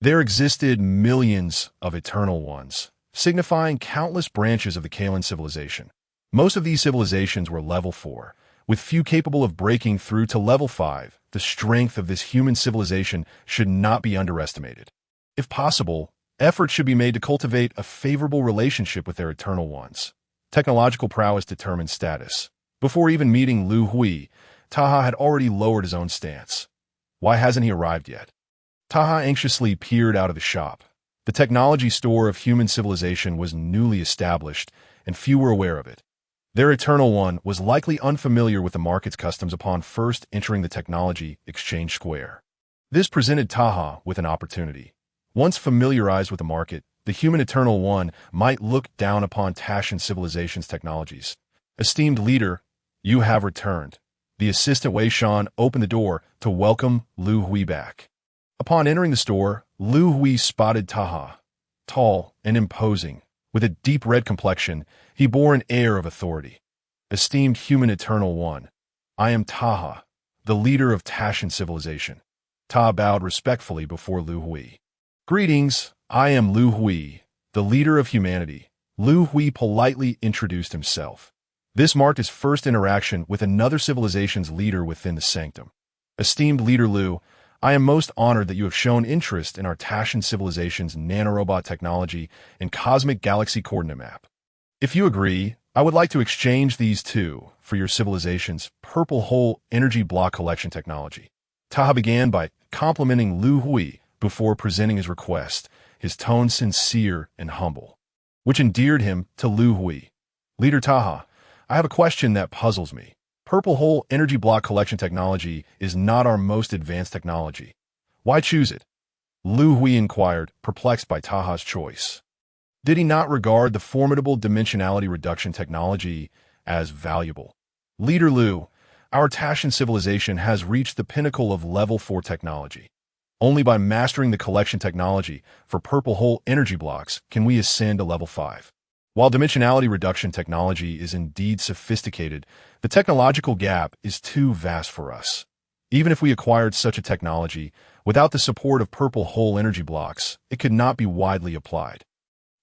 there existed millions of Eternal Ones, signifying countless branches of the Kalan civilization. Most of these civilizations were level 4, with few capable of breaking through to level 5. The strength of this human civilization should not be underestimated. If possible, effort should be made to cultivate a favorable relationship with their Eternal Ones. Technological prowess determines status. Before even meeting Liu Hui, Taha had already lowered his own stance. Why hasn't he arrived yet? Taha anxiously peered out of the shop. The technology store of human civilization was newly established, and few were aware of it. Their Eternal One was likely unfamiliar with the market's customs upon first entering the technology exchange square. This presented Taha with an opportunity. Once familiarized with the market, the human Eternal One might look down upon Tashan civilization's technologies. Esteemed leader, you have returned. The assistant Wei Shan opened the door to welcome Liu Hui back. Upon entering the store, Liu Hui spotted Taha. Tall and imposing, with a deep red complexion, he bore an air of authority. Esteemed human Eternal One, I am Taha, the leader of Tashan civilization. Taha bowed respectfully before Liu Hui. Greetings, I am Liu Hui, the leader of humanity. Liu Hui politely introduced himself. This marked his first interaction with another civilization's leader within the sanctum. Esteemed leader Liu, I am most honored that you have shown interest in our Tashan civilization's nanorobot technology and cosmic galaxy coordinate map. If you agree, I would like to exchange these two for your civilization's purple hole energy block collection technology. Taha began by complimenting Liu Hui before presenting his request, his tone sincere and humble, which endeared him to Liu Hui. Leader Taha, I have a question that puzzles me. Purple hole energy block collection technology is not our most advanced technology. Why choose it? Liu Hui inquired, perplexed by Taha's choice. Did he not regard the formidable dimensionality reduction technology as valuable? Leader Liu, our Tashan civilization has reached the pinnacle of level 4 technology. Only by mastering the collection technology for purple hole energy blocks can we ascend to level 5. While dimensionality reduction technology is indeed sophisticated, the technological gap is too vast for us. Even if we acquired such a technology, without the support of purple hole energy blocks, it could not be widely applied.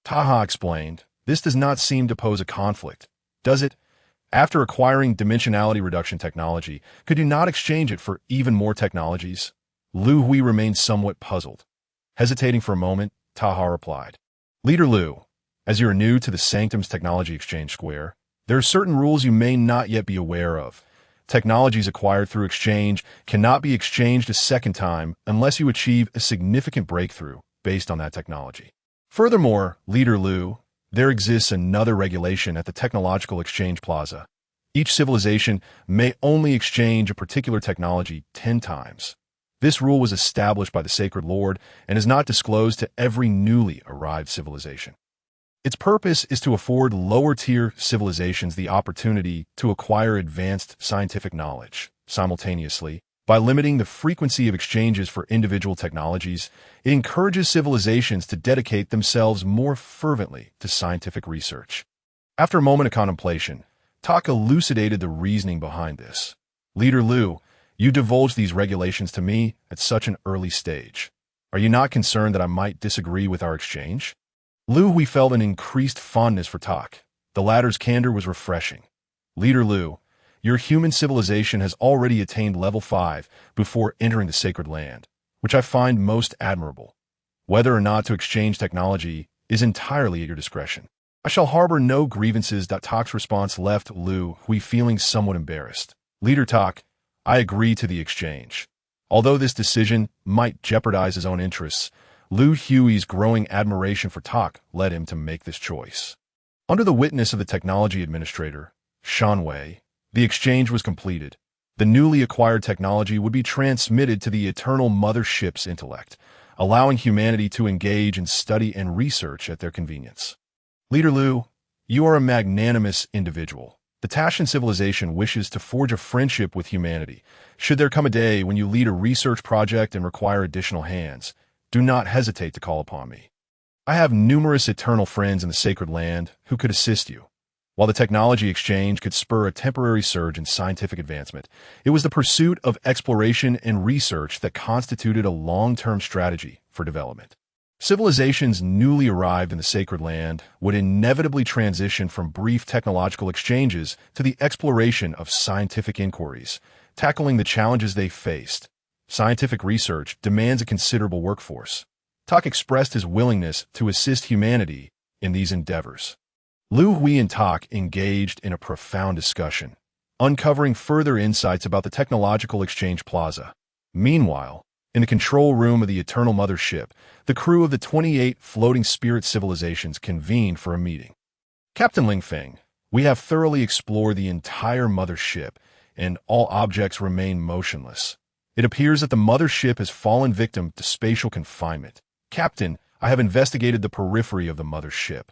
Taha explained, this does not seem to pose a conflict, does it? After acquiring dimensionality reduction technology, could you not exchange it for even more technologies? Liu Hui remained somewhat puzzled. Hesitating for a moment, Taha replied, Leader Liu, as you are new to the Sanctum's Technology Exchange Square, there are certain rules you may not yet be aware of. Technologies acquired through exchange cannot be exchanged a second time unless you achieve a significant breakthrough based on that technology. Furthermore, Leader Liu, there exists another regulation at the Technological Exchange Plaza. Each civilization may only exchange a particular technology 10 times. This rule was established by the Sacred Lord and is not disclosed to every newly arrived civilization. Its purpose is to afford lower-tier civilizations the opportunity to acquire advanced scientific knowledge. Simultaneously, by limiting the frequency of exchanges for individual technologies, it encourages civilizations to dedicate themselves more fervently to scientific research. After a moment of contemplation, Tak elucidated the reasoning behind this. Leader Liu, you divulged these regulations to me at such an early stage. Are you not concerned that I might disagree with our exchange? Liu Hui felt an increased fondness for Tak. The latter's candor was refreshing. Leader Liu, your human civilization has already attained level 5 before entering the sacred land, which I find most admirable. Whether or not to exchange technology is entirely at your discretion. I shall harbor no grievances. Tak's response left Liu Hui feeling somewhat embarrassed. Leader Tak, I agree to the exchange. Although this decision might jeopardize his own interests, Liu Hui's growing admiration for Tak led him to make this choice. Under the witness of the technology administrator, Shan Wei, the exchange was completed. The newly acquired technology would be transmitted to the eternal mothership's intellect, allowing humanity to engage in study and research at their convenience. Leader Liu, you are a magnanimous individual. The Tashan civilization wishes to forge a friendship with humanity. Should there come a day when you lead a research project and require additional hands, do not hesitate to call upon me. I have numerous eternal friends in the sacred land who could assist you. While the technology exchange could spur a temporary surge in scientific advancement, it was the pursuit of exploration and research that constituted a long-term strategy for development. Civilizations newly arrived in the sacred land would inevitably transition from brief technological exchanges to the exploration of scientific inquiries, tackling the challenges they faced. Scientific research demands a considerable workforce. Tak expressed his willingness to assist humanity in these endeavors. Liu Hui and Tak engaged in a profound discussion, uncovering further insights about the technological exchange plaza. Meanwhile, in the control room of the Eternal Mothership, the crew of the 28 floating spirit civilizations convened for a meeting. Captain Ling Feng, we have thoroughly explored the entire mothership, and all objects remain motionless. It appears that the mothership has fallen victim to spatial confinement. Captain, I have investigated the periphery of the mothership.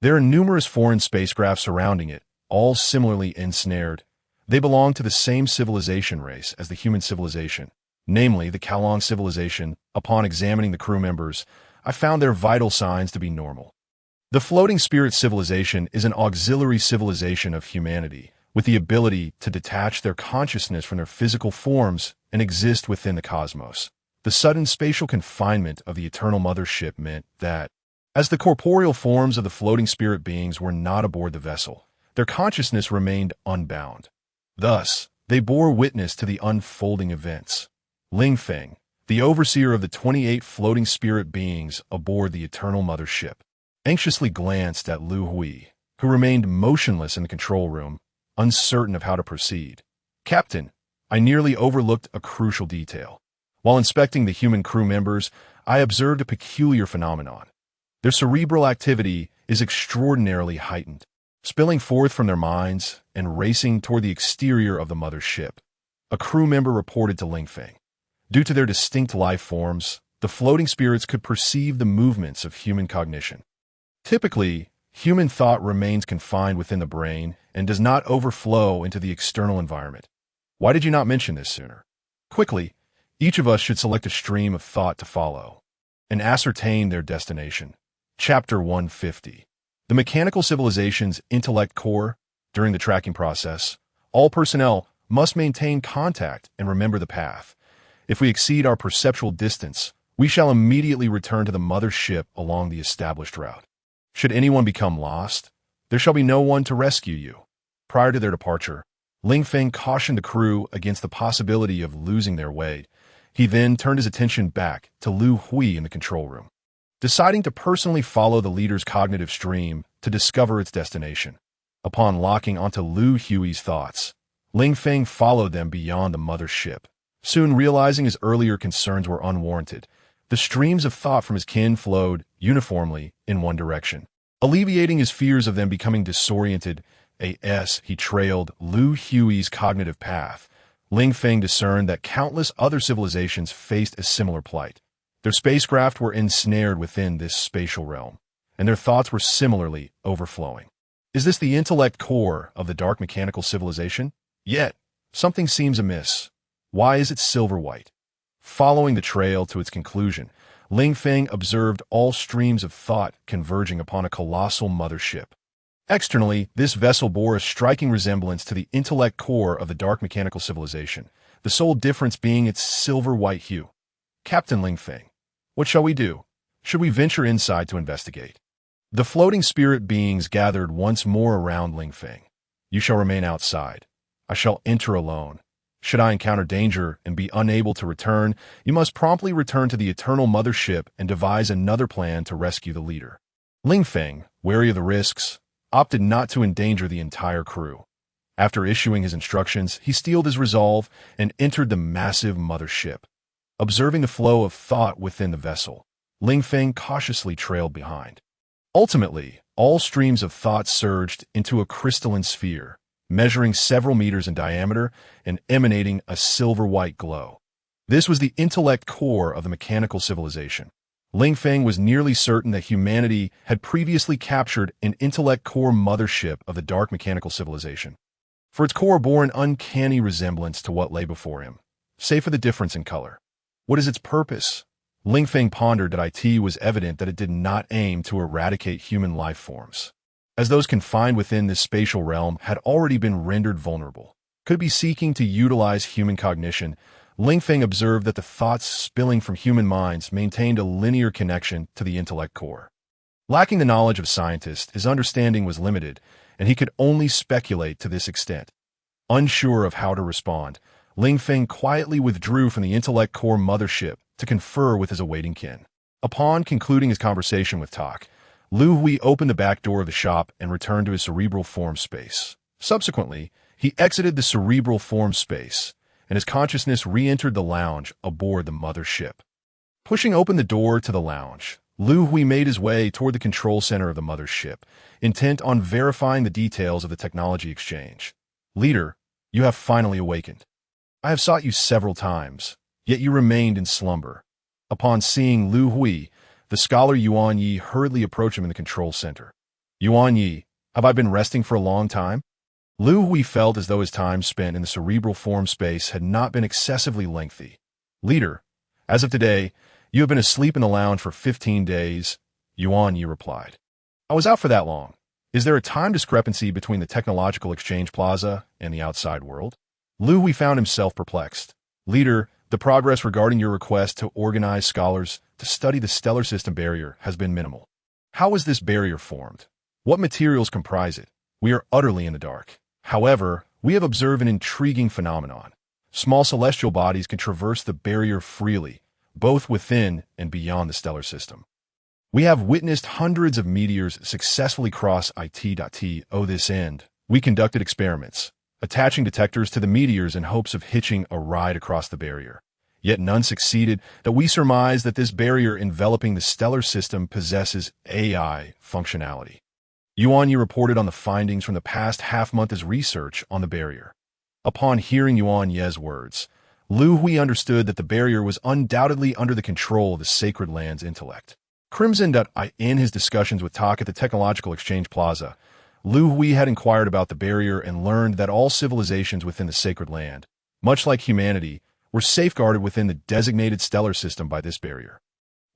There are numerous foreign spacecraft surrounding it, all similarly ensnared. They belong to the same civilization race as the human civilization, namely the Kalong civilization. Upon examining the crew members, I found their vital signs to be normal. The floating spirit civilization is an auxiliary civilization of humanity, with the ability to detach their consciousness from their physical forms and exist within the cosmos. The sudden spatial confinement of the Eternal Mothership meant that, as the corporeal forms of the floating spirit beings were not aboard the vessel, their consciousness remained unbound. Thus, they bore witness to the unfolding events. Ling Feng, the overseer of the 28 floating spirit beings aboard the Eternal Mothership, anxiously glanced at Liu Hui, who remained motionless in the control room, uncertain of how to proceed. Captain, I nearly overlooked a crucial detail. While inspecting the human crew members, I observed a peculiar phenomenon. Their cerebral activity is extraordinarily heightened, spilling forth from their minds and racing toward the exterior of the mothership. A crew member reported to Ling Feng. Due to their distinct life forms, the floating spirits could perceive the movements of human cognition. Typically, human thought remains confined within the brain and does not overflow into the external environment. Why did you not mention this sooner? Quickly, each of us should select a stream of thought to follow and ascertain their destination. Chapter 150. The Mechanical Civilization's Intellect Core. During the tracking process, all personnel must maintain contact and remember the path. If we exceed our perceptual distance, we shall immediately return to the mothership along the established route. Should anyone become lost, there shall be no one to rescue you. Prior to their departure, Ling Feng cautioned the crew against the possibility of losing their way. He then turned his attention back to Liu Hui in the control room, deciding to personally follow the leader's cognitive stream to discover its destination. Upon locking onto Liu Hui's thoughts, Ling Feng followed them beyond the mothership. Soon realizing his earlier concerns were unwarranted, the streams of thought from his kin flowed uniformly in one direction. Alleviating his fears of them becoming disoriented, As he trailed Liu Hui's cognitive path, Ling Feng discerned that countless other civilizations faced a similar plight. Their spacecraft were ensnared within this spatial realm, and their thoughts were similarly overflowing. Is this the intellect core of the dark mechanical civilization? Yet, something seems amiss. Why is it silver-white? Following the trail to its conclusion, Ling Feng observed all streams of thought converging upon a colossal mothership. Externally, this vessel bore a striking resemblance to the intellect core of the dark mechanical civilization, the sole difference being its silver-white hue. Captain Ling Feng, what shall we do? Should we venture inside to investigate? The floating spirit beings gathered once more around Ling Feng. You shall remain outside. I shall enter alone. Should I encounter danger and be unable to return, you must promptly return to the eternal mothership and devise another plan to rescue the leader. Ling Feng, wary of the risks, opted not to endanger the entire crew. After issuing his instructions, he steeled his resolve and entered the massive mothership. Observing the flow of thought within the vessel, Ling Feng cautiously trailed behind. Ultimately, all streams of thought surged into a crystalline sphere, measuring several meters in diameter and emanating a silver-white glow. This was the intellect core of the mechanical civilization. Ling Feng was nearly certain that humanity had previously captured an intellect core mothership of the dark mechanical civilization, for its core bore an uncanny resemblance to what lay before him, save for the difference in color. What is its purpose? Ling Feng pondered that it was evident that it did not aim to eradicate human life forms, as those confined within this spatial realm had already been rendered vulnerable. Could it be seeking to utilize human cognition? Ling Feng observed that the thoughts spilling from human minds maintained a linear connection to the intellect core. Lacking the knowledge of scientists, his understanding was limited, and he could only speculate to this extent. Unsure of how to respond, Ling Feng quietly withdrew from the intellect core mothership to confer with his awaiting kin. Upon concluding his conversation with Tak, Liu Hui opened the back door of the shop and returned to his cerebral form space. Subsequently, he exited the cerebral form space, and his consciousness re-entered the lounge aboard the mothership. Pushing open the door to the lounge, Liu Hui made his way toward the control center of the mothership, intent on verifying the details of the technology exchange. Leader, you have finally awakened. I have sought you several times, yet you remained in slumber. Upon seeing Liu Hui, the scholar Yuan Yi hurriedly approached him in the control center. Yuan Yi, have I been resting for a long time? Liu Hui felt as though his time spent in the cerebral form space had not been excessively lengthy. Leader, as of today, you have been asleep in the lounge for 15 days, Yuan Yi replied. I was out for that long. Is there a time discrepancy between the technological exchange plaza and the outside world? Liu Hui found himself perplexed. Leader, the progress regarding your request to organize scholars to study the stellar system barrier has been minimal. How is this barrier formed? What materials comprise it? We are utterly in the dark. However, we have observed an intriguing phenomenon. Small celestial bodies can traverse the barrier freely, both within and beyond the stellar system. We have witnessed hundreds of meteors successfully cross it. This end, we conducted experiments, attaching detectors to the meteors in hopes of hitching a ride across the barrier. Yet none succeeded, that we surmise that this barrier enveloping the stellar system possesses AI functionality. Yuan Yi reported on the findings from the past half-month as research on the barrier. Upon hearing Yuan Ye's words, Liu Hui understood that the barrier was undoubtedly under the control of the Sacred Land's intellect. In his discussions with Tak at the Technological Exchange Plaza, Liu Hui had inquired about the barrier and learned that all civilizations within the Sacred Land, much like humanity, were safeguarded within the designated stellar system by this barrier.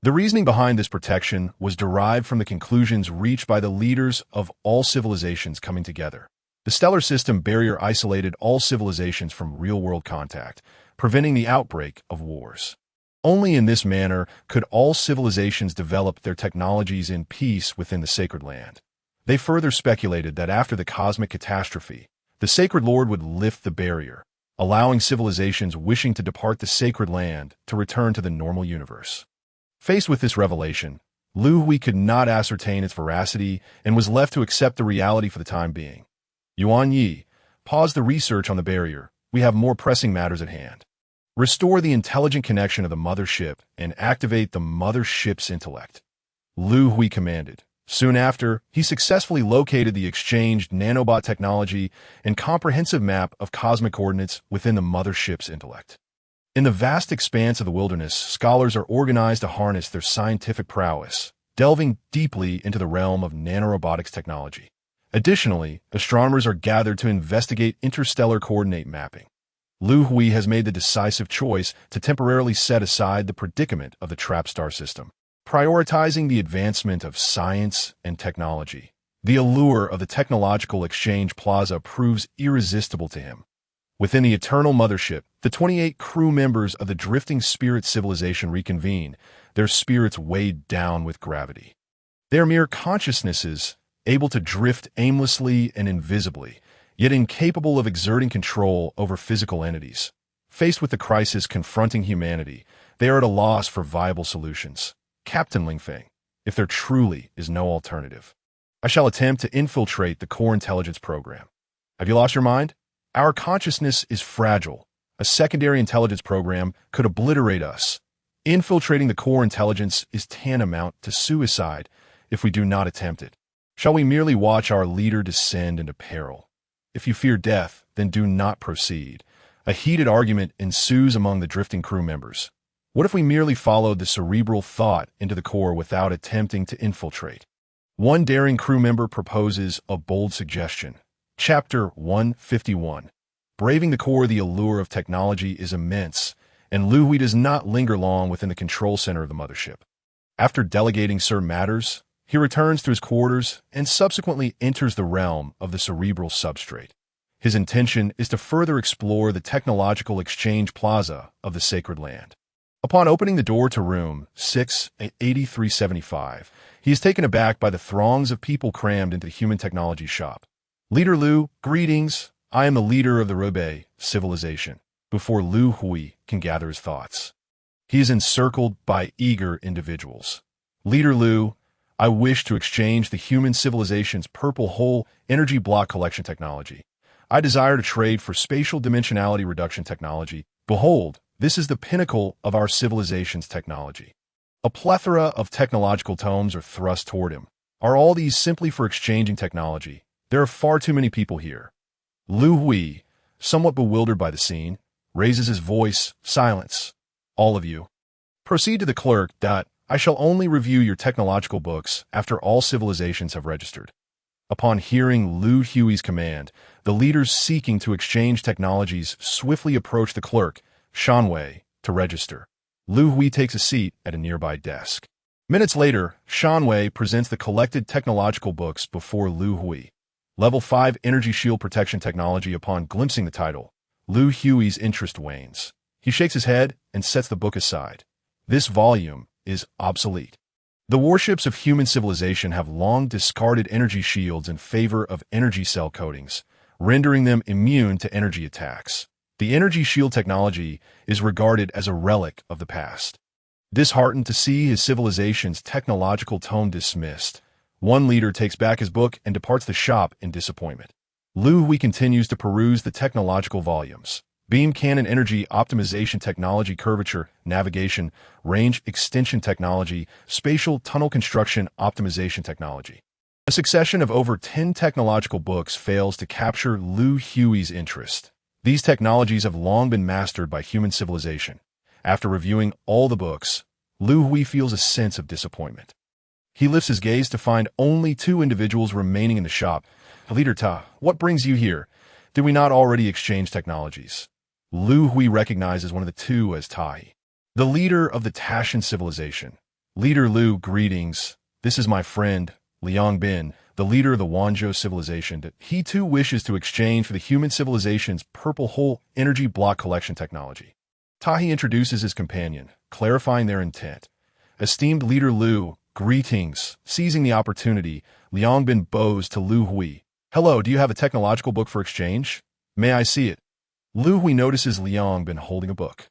The reasoning behind this protection was derived from the conclusions reached by the leaders of all civilizations coming together. The stellar system barrier isolated all civilizations from real-world contact, preventing the outbreak of wars. Only in this manner could all civilizations develop their technologies in peace within the Sacred Land. They further speculated that after the cosmic catastrophe, the Sacred Lord would lift the barrier, allowing civilizations wishing to depart the Sacred Land to return to the normal universe. Faced with this revelation, Liu Hui could not ascertain its veracity and was left to accept the reality for the time being. Yuan Yi, pause the research on the barrier. We have more pressing matters at hand. Restore the intelligent connection of the mothership and activate the mothership's intellect. Liu Hui commanded, Soon after, he successfully located the exchanged nanobot technology and comprehensive map of cosmic coordinates within the mothership's intellect. In the vast expanse of the wilderness, scholars are organized to harness their scientific prowess, delving deeply into the realm of nanorobotics technology. Additionally, astronomers are gathered to investigate interstellar coordinate mapping. Liu Hui has made the decisive choice to temporarily set aside the predicament of the trapped star system, prioritizing the advancement of science and technology. The allure of the technological exchange plaza proves irresistible to him. Within the eternal mothership, the 28 crew members of the drifting spirit civilization reconvene, their spirits weighed down with gravity. They are mere consciousnesses, able to drift aimlessly and invisibly, yet incapable of exerting control over physical entities. Faced with the crisis confronting humanity, they are at a loss for viable solutions. Captain Lingfeng, if there truly is no alternative, I shall attempt to infiltrate the core intelligence program. Have you lost your mind? Our consciousness is fragile. A secondary intelligence program could obliterate us. Infiltrating the core intelligence is tantamount to suicide if we do not attempt it. Shall we merely watch our leader descend into peril? If you fear death, then do not proceed. A heated argument ensues among the drifting crew members. What if we merely followed the cerebral thought into the core without attempting to infiltrate? One daring crew member proposes a bold suggestion. Chapter 151. Braving the core, the allure of technology is immense, and Liu Hui does not linger long within the control center of the mothership. After delegating certain matters, he returns to his quarters and subsequently enters the realm of the cerebral substrate. His intention is to further explore the technological exchange plaza of the sacred land. Upon opening the door to room 68375, he is taken aback by the throngs of people crammed into the human technology shop. Leader Liu, greetings. I am the leader of the Rube civilization. Before Liu Hui can gather his thoughts, he is encircled by eager individuals. Leader Liu, I wish to exchange the human civilization's purple hole energy block collection technology. I desire to trade for spatial dimensionality reduction technology. Behold, this is the pinnacle of our civilization's technology. A plethora of technological tomes are thrust toward him. Are all these simply for exchanging technology? There are far too many people here. Liu Hui, somewhat bewildered by the scene, raises his voice. Silence. All of you. Proceed to the clerk. I shall only review your technological books after all civilizations have registered. Upon hearing Liu Hui's command, the leaders seeking to exchange technologies swiftly approach the clerk, Shanwei, to register. Liu Hui takes a seat at a nearby desk. Minutes later, Shanwei presents the collected technological books before Liu Hui. Level 5 Energy Shield Protection Technology. Upon glimpsing the title, Liu Hui's interest wanes. He shakes his head and sets the book aside. This volume is obsolete. The warships of human civilization have long discarded energy shields in favor of energy cell coatings, rendering them immune to energy attacks. The energy shield technology is regarded as a relic of the past. Disheartened to see his civilization's technological tome dismissed, one leader takes back his book and departs the shop in disappointment. Liu Hui continues to peruse the technological volumes. Beam cannon energy optimization technology, curvature, navigation, range extension technology, spatial tunnel construction optimization technology. A succession of over 10 technological books fails to capture Liu Hui's interest. These technologies have long been mastered by human civilization. After reviewing all the books, Liu Hui feels a sense of disappointment. He lifts his gaze to find only 2 individuals remaining in the shop. Leader Ta, what brings you here? Did we not already exchange technologies? Liu Hui recognizes one of the 2 as Tahi, the leader of the Tashan civilization. Leader Liu, greetings. This is my friend, Liang Bin, the leader of the Wanzhou civilization. He too wishes to exchange for the human civilization's purple hole energy block collection technology. Tahi introduces his companion, clarifying their intent. Esteemed Leader Liu, greetings. Seizing the opportunity, Liang Bin bows to Liu Hui. Hello, do you have a technological book for exchange? May I see it? Liu Hui notices Liang Bin holding a book.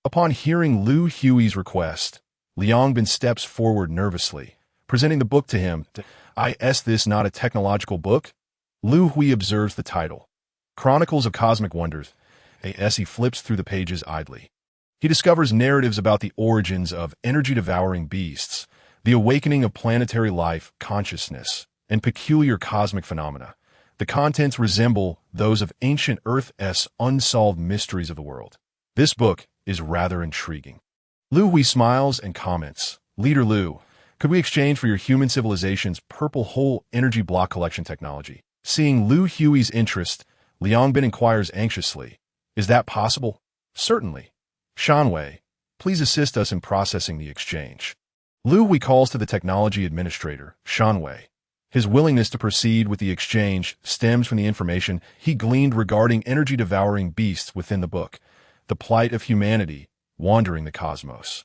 Upon hearing Liu Hui's request, Liang Bin steps forward nervously, presenting the book to him. Is this not a technological book? Liu Hui observes the title, Chronicles of Cosmic Wonders, as he flips through the pages idly. He discovers narratives about the origins of energy-devouring beasts, the awakening of planetary life, consciousness, and peculiar cosmic phenomena. The contents resemble those of ancient Earth's unsolved mysteries of the world. This book is rather intriguing. Liu Hui smiles and comments, Leader Liu, could we exchange for your human civilization's purple hole energy block collection technology? Seeing Liu Hui's interest, Liangbin inquires anxiously, is that possible? Certainly. Shanwei, please assist us in processing the exchange. Liu Hui calls to the technology administrator, Shanwei. His willingness to proceed with the exchange stems from the information he gleaned regarding energy-devouring beasts within the book. The plight of humanity, wandering the cosmos,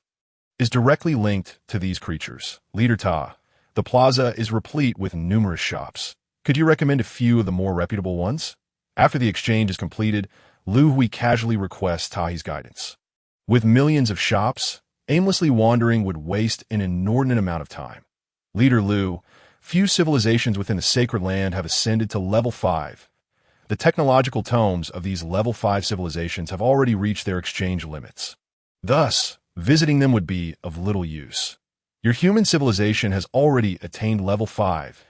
is directly linked to these creatures. Leader Ta, the plaza is replete with numerous shops. Could you recommend a few of the more reputable ones? After the exchange is completed, Liu Hui casually requests Tahi's guidance. With millions of shops, aimlessly wandering would waste an inordinate amount of time. Leader Liu, few civilizations within the Sacred Land have ascended to level 5. The technological tomes of these level 5 civilizations have already reached their exchange limits. Thus, visiting them would be of little use. Your human civilization has already attained level 5.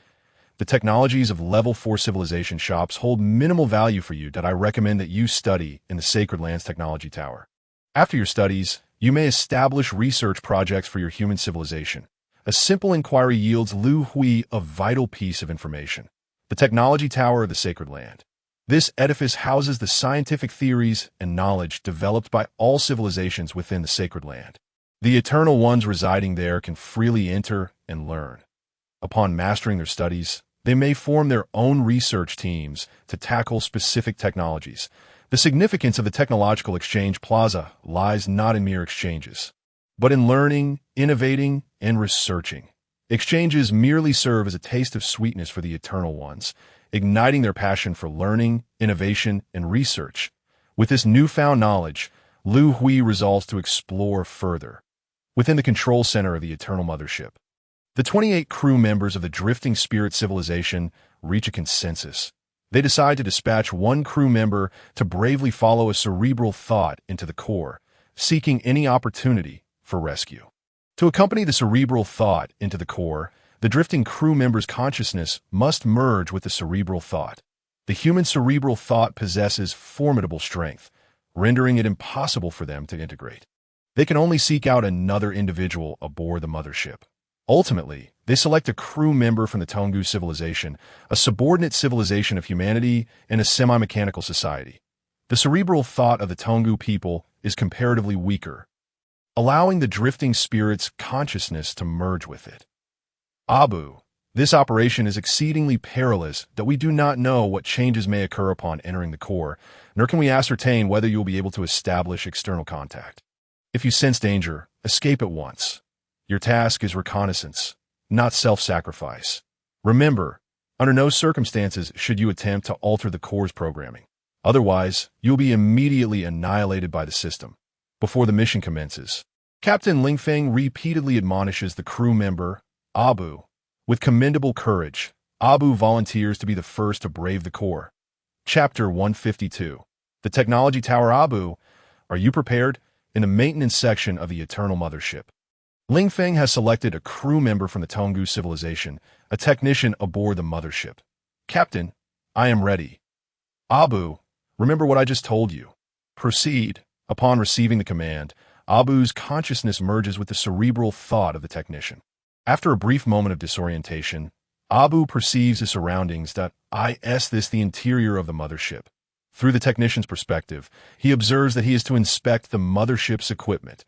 The technologies of level 4 civilization shops hold minimal value for you that I recommend that you study in the Sacred Lands Technology Tower. After your studies, you may establish research projects for your human civilization. A simple inquiry yields Liu Hui a vital piece of information. The Technology Tower of the Sacred Land. This edifice houses the scientific theories and knowledge developed by all civilizations within the Sacred Land. The Eternal Ones residing there can freely enter and learn. Upon mastering their studies, they may form their own research teams to tackle specific technologies. The significance of the Technological Exchange Plaza lies not in mere exchanges, but in learning, innovating, and researching. Exchanges merely serve as a taste of sweetness for the Eternal Ones, igniting their passion for learning, innovation, and research. With this newfound knowledge, Liu Hui resolves to explore further. Within the control center of the Eternal Mothership, the 28 crew members of the Drifting Spirit Civilization reach a consensus. They decide to dispatch one crew member to bravely follow a cerebral thought into the core, seeking any opportunity for rescue. To accompany the cerebral thought into the core, the drifting crew member's consciousness must merge with the cerebral thought. The human cerebral thought possesses formidable strength, rendering it impossible for them to integrate. They can only seek out another individual aboard the mothership. Ultimately, they select a crew member from the Tongu civilization, a subordinate civilization of humanity, and a semi-mechanical society. The cerebral thought of the Tongu people is comparatively weaker, allowing the drifting spirit's consciousness to merge with it. Abu, this operation is exceedingly perilous that we do not know what changes may occur upon entering the core, nor can we ascertain whether you will be able to establish external contact. If you sense danger, escape at once. Your task is reconnaissance, not self-sacrifice. Remember, under no circumstances should you attempt to alter the core's programming. Otherwise, you'll be immediately annihilated by the system. Before the mission commences, Captain Lingfeng repeatedly admonishes the crew member, Abu. With commendable courage, Abu volunteers to be the first to brave the core. Chapter 152. The Technology Tower. Abu, are you prepared? In the maintenance section of the Eternal Mothership, Lingfeng has selected a crew member from the Tongu civilization, a technician aboard the mothership. Captain, I am ready. Abu, remember what I just told you. Proceed. Upon receiving the command, Abu's consciousness merges with the cerebral thought of the technician. After a brief moment of disorientation, Abu perceives his surroundings that is the interior of the mothership. Through the technician's perspective, he observes that he is to inspect the mothership's equipment.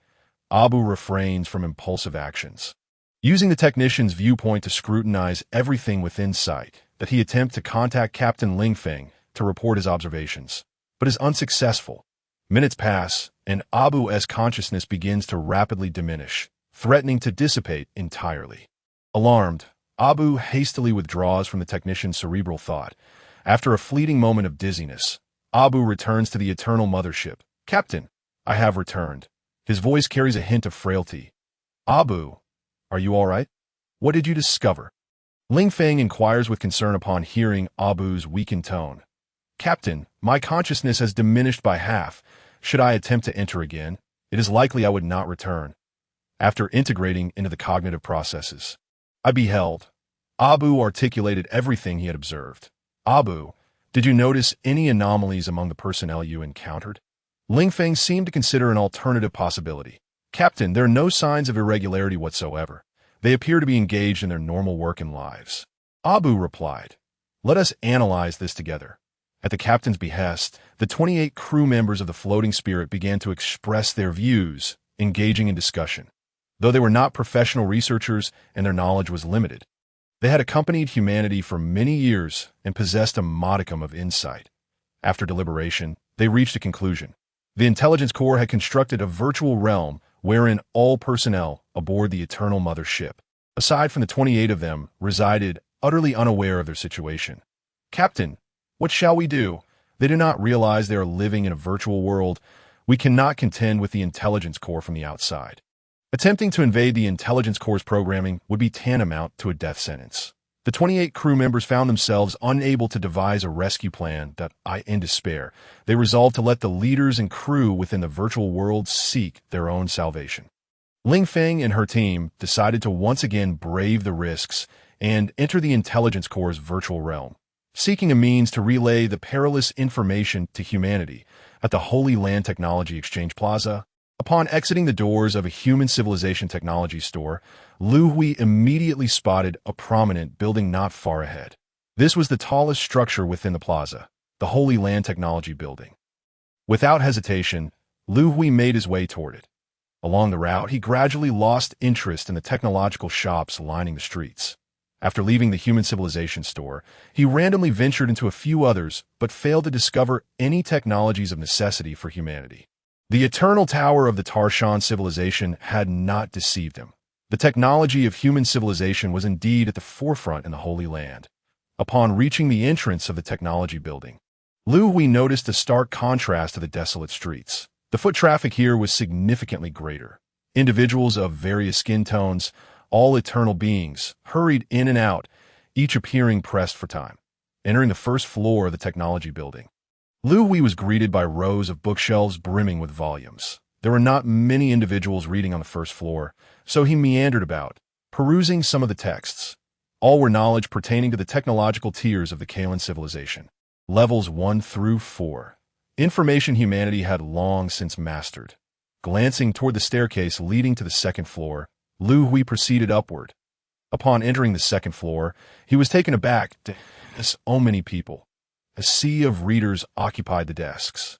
Abu refrains from impulsive actions. Using the technician's viewpoint to scrutinize everything within sight, that he attempts to contact Captain Lingfeng to report his observations, but is unsuccessful. Minutes pass, and Abu's consciousness begins to rapidly diminish, threatening to dissipate entirely. Alarmed, Abu hastily withdraws from the technician's cerebral thought. After a fleeting moment of dizziness, Abu returns to the Eternal Mothership. Captain, I have returned. His voice carries a hint of frailty. Abu, are you all right? What did you discover? Lingfeng inquires with concern upon hearing Abu's weakened tone. Captain, my consciousness has diminished by half. Should I attempt to enter again, it is likely I would not return. after integrating into the cognitive processes. I beheld. Abu articulated everything he had observed. Abu, did you notice any anomalies among the personnel you encountered? Ling Feng seemed to consider an alternative possibility. Captain, there are no signs of irregularity whatsoever. They appear to be engaged in their normal work and lives. Abu replied, let us analyze this together. At the captain's behest, the 28 crew members of the Floating Spirit began to express their views, engaging in discussion. Though they were not professional researchers and their knowledge was limited, they had accompanied humanity for many years and possessed a modicum of insight. After deliberation, they reached a conclusion. The Intelligence Corps had constructed a virtual realm wherein all personnel aboard the Eternal Mother ship, aside from the 28 of them, resided utterly unaware of their situation. Captain, what shall we do? They do not realize they are living in a virtual world. We cannot contend with the Intelligence Corps from the outside. Attempting to invade the Intelligence Corps' programming would be tantamount to a death sentence. The 28 crew members found themselves unable to devise a rescue plan that, in despair, they resolved to let the leaders and crew within the virtual world seek their own salvation. Ling Feng and her team decided to once again brave the risks and enter the Intelligence Corps' virtual realm, seeking a means to relay the perilous information to humanity at the Holy Land Technology Exchange Plaza. Upon exiting the doors of a human civilization technology store, Liu Hui immediately spotted a prominent building not far ahead. This was the tallest structure within the plaza, the Holy Land Technology Building. Without hesitation, Liu Hui made his way toward it. Along the route, he gradually lost interest in the technological shops lining the streets. After leaving the human civilization store, he randomly ventured into a few others, but failed to discover any technologies of necessity for humanity. The eternal tower of the Tarshan civilization had not deceived him. The technology of human civilization was indeed at the forefront in the Holy Land. Upon reaching the entrance of the technology building, Liu Hui noticed a stark contrast to the desolate streets. The foot traffic here was significantly greater. Individuals of various skin tones, all eternal beings, hurried in and out, each appearing pressed for time. Entering the first floor of the technology building, Liu Hui was greeted by rows of bookshelves brimming with volumes. There were not many individuals reading on the first floor, so he meandered about, perusing some of the texts. All were knowledge pertaining to the technological tiers of the Kalan civilization, levels 1 through 4. Information humanity had long since mastered. Glancing toward the staircase leading to the second floor, Liu Hui proceeded upward. Upon entering the second floor, he was taken aback to so many people. A sea of readers occupied the desks.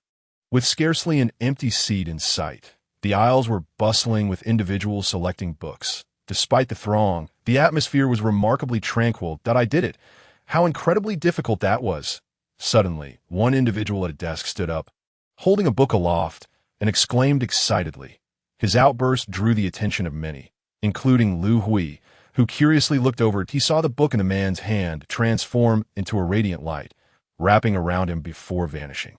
With scarcely an empty seat in sight, the aisles were bustling with individuals selecting books. Despite the throng, the atmosphere was remarkably tranquil. I did it. How incredibly difficult that was. Suddenly, one individual at a desk stood up, holding a book aloft, and exclaimed excitedly. His outburst drew the attention of many, including Liu Hui, who curiously looked over. He saw the book in the man's hand transform into a radiant light, wrapping around him before vanishing.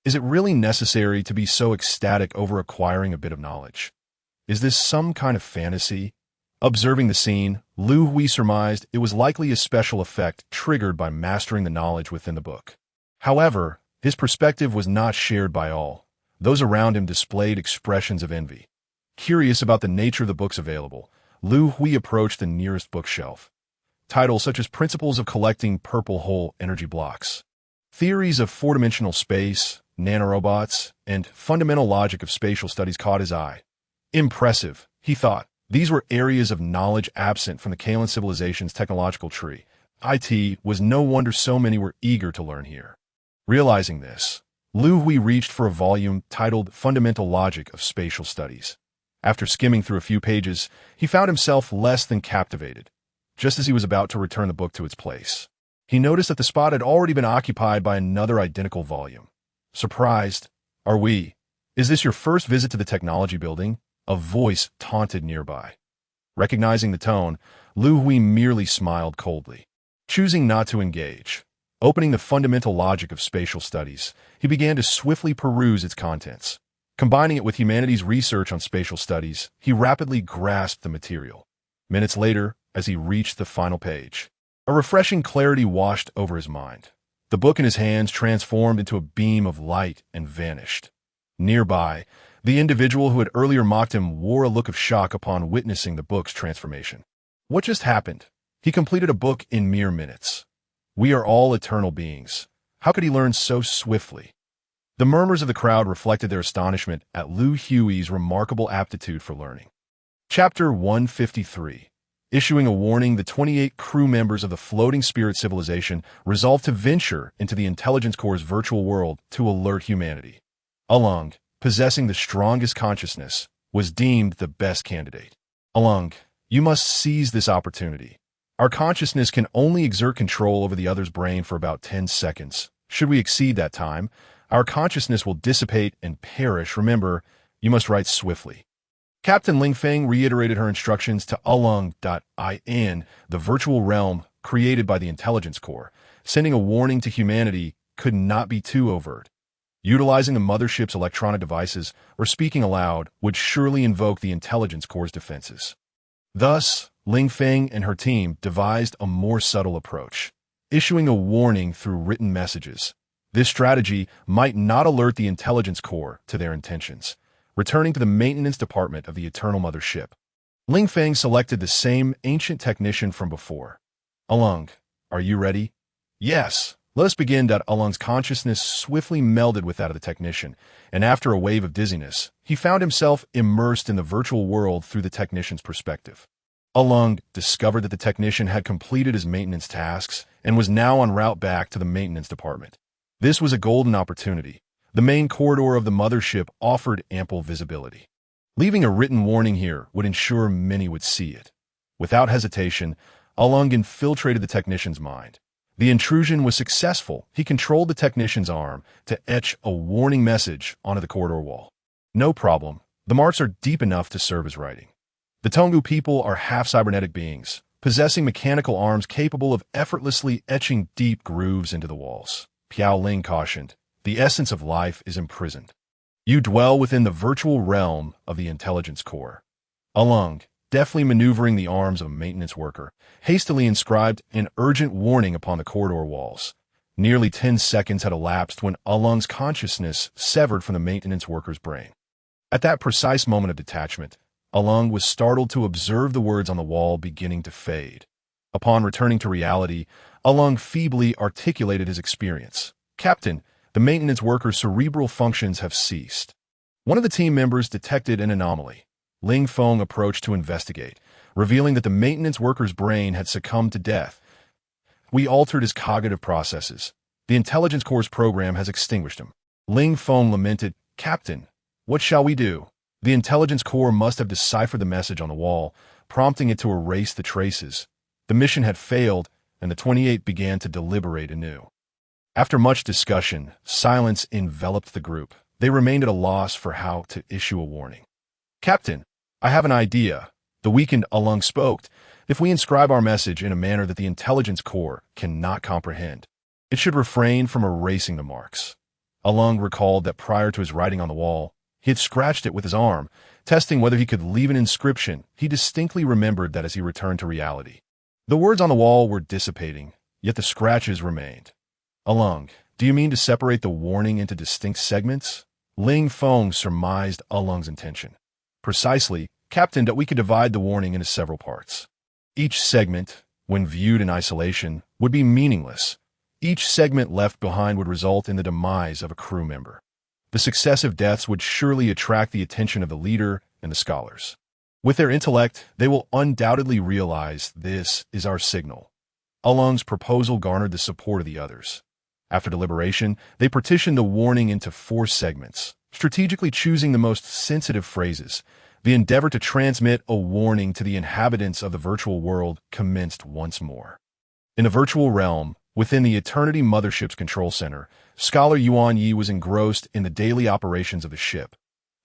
Is it really necessary to be so ecstatic over acquiring a bit of knowledge? Is this some kind of fantasy? Observing the scene, Liu Hui surmised it was likely a special effect triggered by mastering the knowledge within the book. However, his perspective was not shared by all. Those around him displayed expressions of envy. Curious about the nature of the books available, Liu Hui approached the nearest bookshelf. Titles such as Principles of Collecting Purple Hole Energy Blocks, Theories of Four-Dimensional Space, Nanorobots, and Fundamental Logic of Spatial Studies caught his eye. Impressive, he thought. These were areas of knowledge absent from the Kalan civilization's technological tree. It was no wonder so many were eager to learn here. Realizing this, Liu Hui reached for a volume titled Fundamental Logic of Spatial Studies. After skimming through a few pages, he found himself less than captivated. Just as he was about to return the book to its place, he noticed that the spot had already been occupied by another identical volume. Surprised, is this your first visit to the technology building? A voice taunted nearby. Recognizing the tone, Liu Hui merely smiled coldly, choosing not to engage. Opening the Fundamental Logic of Spatial Studies, he began to swiftly peruse its contents. Combining it with humanity's research on spatial studies, he rapidly grasped the material. Minutes later, as he reached the final page, a refreshing clarity washed over his mind. The book in his hands transformed into a beam of light and vanished. Nearby, The individual who had earlier mocked him wore a look of shock upon witnessing the book's transformation. What just happened? He completed a book in mere minutes. We are all eternal beings. How could he learn so swiftly? The murmurs of the crowd reflected their astonishment at Liu Hui's remarkable aptitude for learning. Chapter 153. Issuing a warning, the 28 crew members of the floating spirit civilization resolved to venture into the Intelligence Corps' virtual world to alert humanity. Alung, possessing the strongest consciousness, was deemed the best candidate. Alung, you must seize this opportunity. Our consciousness can only exert control over the other's brain for about 10 seconds. Should we exceed that time, our consciousness will dissipate and perish. Remember, you must write swiftly. Captain Ling Feng reiterated her instructions to Alung.in, the virtual realm created by the Intelligence Corps. Sending a warning to humanity could not be too overt. Utilizing the mothership's electronic devices or speaking aloud would surely invoke the Intelligence Corps' defenses. Thus, Ling Feng and her team devised a more subtle approach, issuing a warning through written messages. This strategy might not alert the Intelligence Corps to their intentions. Returning to the maintenance department of the Eternal Mothership, Ling Feng selected the same ancient technician from before. Alung, are you ready? Yes. Let us begin. Alung's consciousness swiftly melded with that of the technician, and after a wave of dizziness, he found himself immersed in the virtual world through the technician's perspective. Alung discovered that the technician had completed his maintenance tasks and was now en route back to the maintenance department. This was a golden opportunity. The main corridor of the mothership offered ample visibility. Leaving a written warning here would ensure many would see it. Without hesitation, Alung infiltrated the technician's mind. The intrusion was successful. He controlled the technician's arm to etch a warning message onto the corridor wall. No problem. The marks are deep enough to serve as writing. The Tongu people are half-cybernetic beings, possessing mechanical arms capable of effortlessly etching deep grooves into the walls. Piao Ling cautioned. The essence of life is imprisoned. You dwell within the virtual realm of the Intelligence Corps. Alung, deftly maneuvering the arms of a maintenance worker, hastily inscribed an urgent warning upon the corridor walls. Nearly 10 seconds had elapsed when Alung's consciousness severed from the maintenance worker's brain. At that precise moment of detachment, Alung was startled to observe the words on the wall beginning to fade. Upon returning to reality, Alung feebly articulated his experience. Captain, the maintenance worker's cerebral functions have ceased. One of the team members detected an anomaly. Ling Feng approached to investigate, revealing that the maintenance worker's brain had succumbed to death. We altered his cognitive processes. The Intelligence Corps' program has extinguished him. Ling Feng lamented, Captain, what shall we do? The Intelligence Corps must have deciphered the message on the wall, prompting it to erase the traces. The mission had failed, and the 28 began to deliberate anew. After much discussion, silence enveloped the group. They remained at a loss for how to issue a warning. Captain, I have an idea. The weakened Alung spoke. If we inscribe our message in a manner that the Intelligence Corps cannot comprehend, it should refrain from erasing the marks. Alung recalled that prior to his writing on the wall, he had scratched it with his arm, testing whether he could leave an inscription. He distinctly remembered that as he returned to reality. The words on the wall were dissipating, yet the scratches remained. Alung, do you mean to separate the warning into distinct segments? Ling Feng surmised Alung's intention. Precisely, Captain, that we could divide the warning into several parts. Each segment, when viewed in isolation, would be meaningless. Each segment left behind would result in the demise of a crew member. The successive deaths would surely attract the attention of the leader and the scholars. With their intellect, they will undoubtedly realize this is our signal. Alung's proposal garnered the support of the others. After deliberation, they partitioned the warning into 4 segments, strategically choosing the most sensitive phrases. The endeavor to transmit a warning to the inhabitants of the virtual world commenced once more. In the virtual realm, within the Eternity Mothership's control center, Scholar Yuan Yi was engrossed in the daily operations of the ship.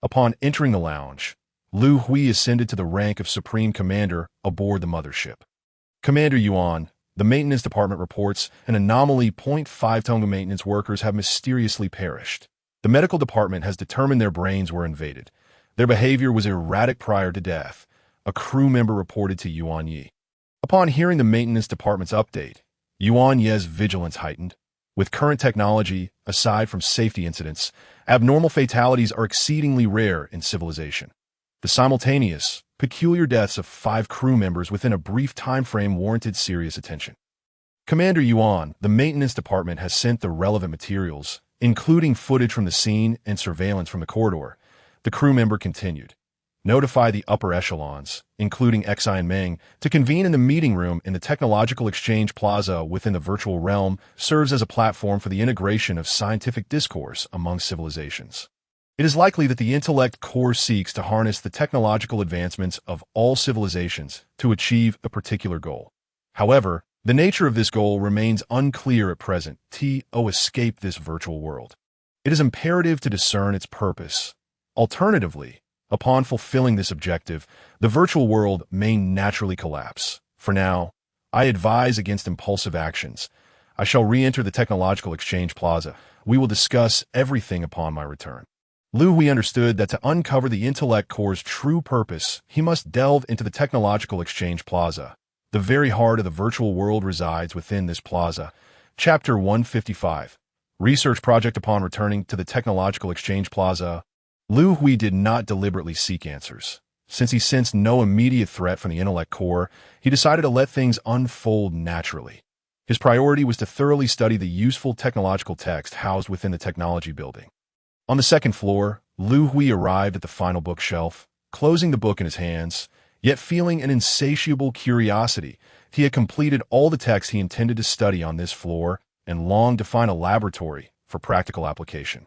Upon entering the lounge, Liu Hui ascended to the rank of Supreme Commander aboard the mothership. Commander Yuan, the maintenance department reports an anomaly. 0.5 Tonga maintenance workers have mysteriously perished. The medical department has determined their brains were invaded. Their behavior was erratic prior to death, a crew member reported to Yuan Yi. Upon hearing the maintenance department's update, Yuan Ye's vigilance heightened. With current technology, aside from safety incidents, abnormal fatalities are exceedingly rare in civilization. The simultaneous, peculiar deaths of 5 crew members within a brief time frame warranted serious attention. Commander Yuan, the maintenance department has sent the relevant materials, including footage from the scene and surveillance from the corridor. The crew member continued. Notify the upper echelons, including Xi and Meng, to convene in the meeting room in the Technological Exchange Plaza within the virtual realm serves as a platform for the integration of scientific discourse among civilizations. It is likely that the intellect core seeks to harness the technological advancements of all civilizations to achieve a particular goal. However, the nature of this goal remains unclear at present. Escape this virtual world. It is imperative to discern its purpose. Alternatively, upon fulfilling this objective, the virtual world may naturally collapse. For now, I advise against impulsive actions. I shall re-enter the Technological Exchange Plaza. We will discuss everything upon my return. Liu Hui understood that to uncover the intellect core's true purpose, he must delve into the Technological Exchange Plaza. The very heart of the virtual world resides within this plaza. Chapter 155. Research Project. Upon returning to the Technological Exchange Plaza, Liu Hui did not deliberately seek answers. Since he sensed no immediate threat from the intellect core, he decided to let things unfold naturally. His priority was to thoroughly study the useful technological text housed within the technology building. On the second floor, Liu Hui arrived at the final bookshelf, closing the book in his hands, yet feeling an insatiable curiosity. He had completed all the text he intended to study on this floor and longed to find a laboratory for practical application.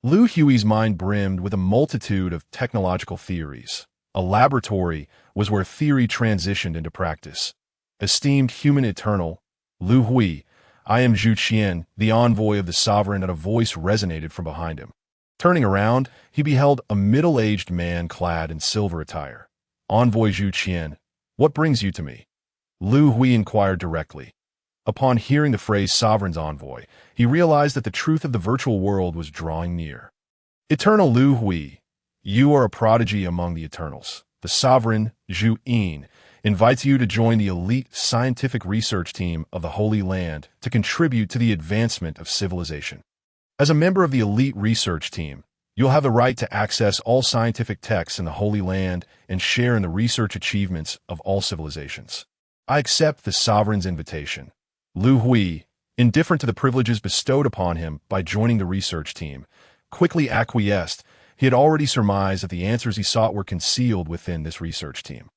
Liu Hui's mind brimmed with a multitude of technological theories. A laboratory was where theory transitioned into practice. Esteemed human eternal, Liu Hui, I am Zhu Qian, the envoy of the sovereign, and a voice resonated from behind him. Turning around, he beheld a middle-aged man clad in silver attire. Envoy Zhu Qian, what brings you to me? Liu Hui inquired directly. Upon hearing the phrase sovereign's envoy, he realized that the truth of the virtual world was drawing near. Eternal Liu Hui, you are a prodigy among the Eternals. The sovereign, Zhu Yin, invites you to join the elite scientific research team of the Holy Land to contribute to the advancement of civilization. As a member of the elite research team, you'll have the right to access all scientific texts in the Holy Land and share in the research achievements of all civilizations. I accept the sovereign's invitation. Liu Hui, indifferent to the privileges bestowed upon him by joining the research team, quickly acquiesced. He had already surmised that the answers he sought were concealed within this research team.